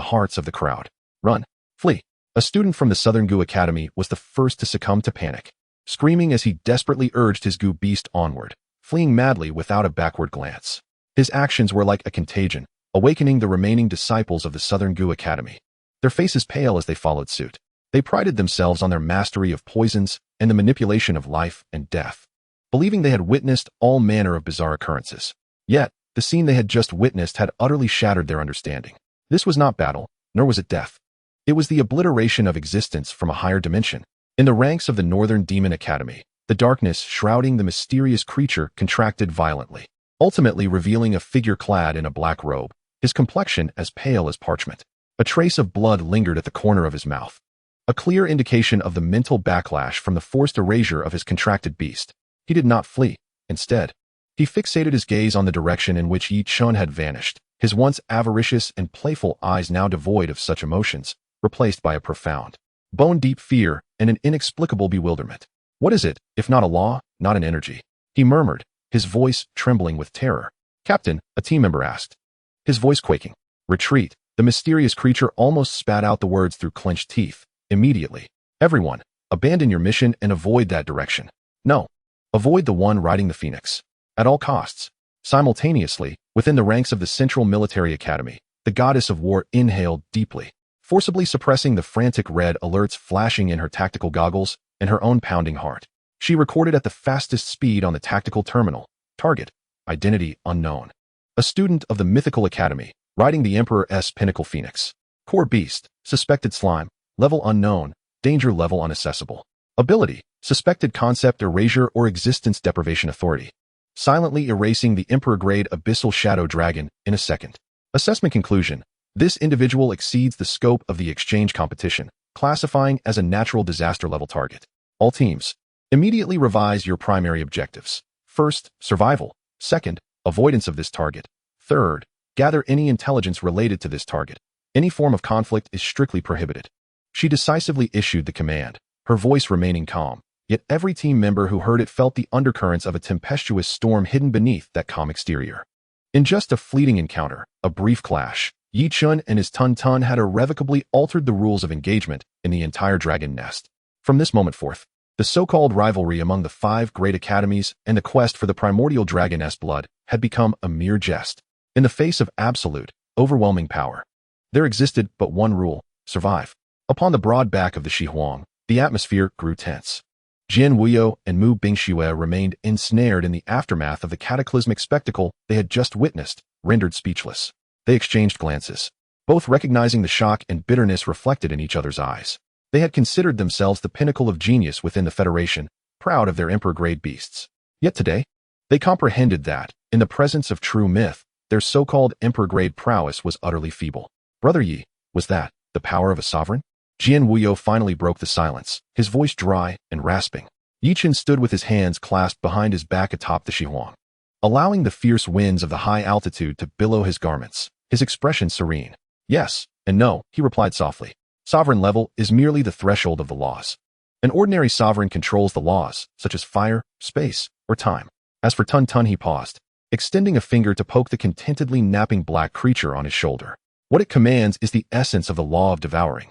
Speaker 1: hearts of the crowd. Run! Flee! A student from the Southern Gu Academy was the first to succumb to panic, screaming as he desperately urged his Gu beast onward, fleeing madly without a backward glance. His actions were like a contagion, awakening the remaining disciples of the Southern Gu Academy. Their faces pale as they followed suit. They prided themselves on their mastery of poisons and the manipulation of life and death, believing they had witnessed all manner of bizarre occurrences. Yet, the scene they had just witnessed had utterly shattered their understanding. This was not battle, nor was it death. It was the obliteration of existence from a higher dimension. In the ranks of the Northern Demon Academy, the darkness shrouding the mysterious creature contracted violently, ultimately revealing a figure clad in a black robe, his complexion as pale as parchment. A trace of blood lingered at the corner of his mouth, a clear indication of the mental backlash from the forced erasure of his contracted beast. He did not flee. Instead, he fixated his gaze on the direction in which Yi Chun had vanished, his once avaricious and playful eyes now devoid of such emotions, replaced by a profound, bone-deep fear and an inexplicable bewilderment. What is it, if not a law, not an energy? He murmured, his voice trembling with terror. Captain, a team member asked, his voice quaking. Retreat. The mysterious creature almost spat out the words through clenched teeth. Immediately. Everyone, abandon your mission and avoid that direction. No. Avoid the one riding the Phoenix. At all costs. Simultaneously, within the ranks of the Central Military Academy, the goddess of war inhaled deeply, forcibly suppressing the frantic red alerts flashing in her tactical goggles and her own pounding heart. She recorded at the fastest speed on the tactical terminal. Target. Identity unknown. A student of the Mythical Academy, riding the Emperor's Pinnacle Phoenix. Core beast. Suspected slime. Level unknown. Danger level unaccessible. Ability. Suspected concept erasure or existence deprivation authority. Silently erasing the Emperor-grade Abyssal Shadow Dragon in a second. Assessment conclusion. This individual exceeds the scope of the exchange competition, classifying as a natural disaster level target. All teams, immediately revise your primary objectives. First, survival. Second, avoidance of this target. Third, gather any intelligence related to this target. Any form of conflict is strictly prohibited. She decisively issued the command, her voice remaining calm, yet every team member who heard it felt the undercurrents of a tempestuous storm hidden beneath that calm exterior. In just a fleeting encounter, a brief clash, Yi Chun and his Tun Tun had irrevocably altered the rules of engagement in the entire dragon nest. From this moment forth, the so-called rivalry among the 5 great academies and the quest for the primordial dragoness blood had become a mere jest. In the face of absolute, overwhelming power, there existed but one rule: survive. Upon the broad back of the Shihuang, the atmosphere grew tense. Jian Wuyo and Mu Bingxue remained ensnared in the aftermath of the cataclysmic spectacle they had just witnessed, rendered speechless. They exchanged glances, both recognizing the shock and bitterness reflected in each other's eyes. They had considered themselves the pinnacle of genius within the Federation, proud of their emperor-grade beasts. Yet today, they comprehended that, in the presence of true myth, their so-called emperor-grade prowess was utterly feeble. Brother Yi, was that the power of a sovereign? Jian Wuyo finally broke the silence, his voice dry and rasping. Yi Chun stood with his hands clasped behind his back atop the Shihuang, allowing the fierce winds of the high altitude to billow his garments, his expression serene. Yes, and no, he replied softly. Sovereign level is merely the threshold of the laws. An ordinary sovereign controls the laws, such as fire, space, or time. As for Tun Tun, he paused, extending a finger to poke the contentedly napping black creature on his shoulder. What it commands is the essence of the law of devouring.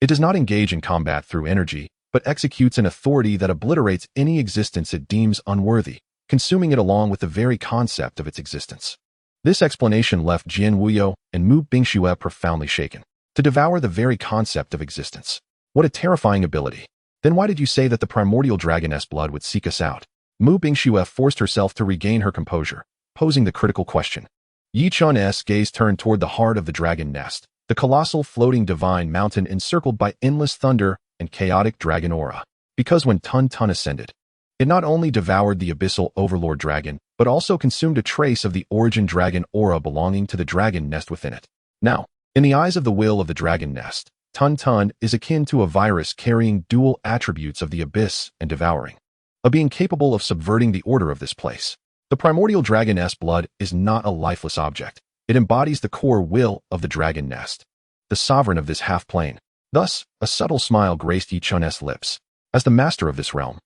Speaker 1: It does not engage in combat through energy, but executes an authority that obliterates any existence it deems unworthy, consuming it along with the very concept of its existence. This explanation left Jian Wuyo and Mu Bingxue profoundly shaken. To devour the very concept of existence. What a terrifying ability. Then why did you say that the primordial dragoness blood would seek us out? Mu Bingxue forced herself to regain her composure, posing the critical question. Yi Chun's gaze turned toward the heart of the dragon nest, the colossal floating divine mountain encircled by endless thunder and chaotic dragon aura. Because when Tun Tun ascended, it not only devoured the abyssal overlord dragon, but also consumed a trace of the origin dragon aura belonging to the dragon nest within it. Now, in the eyes of the will of the dragon nest, Tun Tun is akin to a virus carrying dual attributes of the abyss and devouring, a being capable of subverting the order of this place. The primordial dragoness blood is not a lifeless object. It embodies the core will of the dragon nest, the sovereign of this half-plane. Thus, a subtle smile graced Yi Chun's lips. As the master of this realm,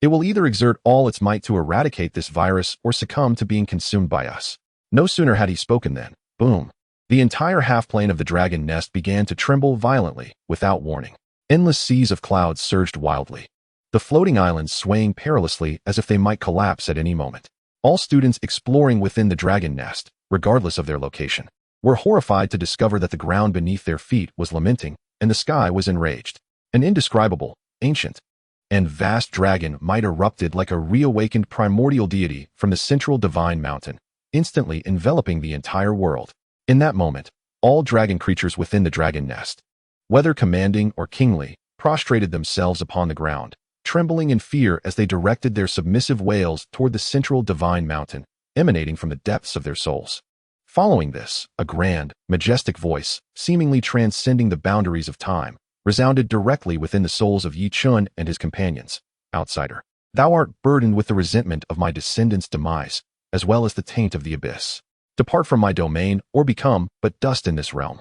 Speaker 1: it will either exert all its might to eradicate this virus or succumb to being consumed by us. No sooner had he spoken than, boom, The entire half-plane of the dragon nest began to tremble violently, without warning. Endless seas of clouds surged wildly, the floating islands swaying perilously as if they might collapse at any moment. All students exploring within the dragon nest, regardless of their location, were horrified to discover that the ground beneath their feet was lamenting, and the sky was enraged. An indescribable, ancient, and vast dragon might erupted like a reawakened primordial deity from the central divine mountain, instantly enveloping the entire world. In that moment, all dragon creatures within the dragon nest, whether commanding or kingly, prostrated themselves upon the ground, trembling in fear as they directed their submissive wails toward the central divine mountain, emanating from the depths of their souls. Following this, a grand, majestic voice, seemingly transcending the boundaries of time, resounded directly within the souls of Yi Chun and his companions. Outsider, thou art burdened with the resentment of my descendants' demise, as well as the taint of the abyss. Depart from my domain, or become but dust in this realm.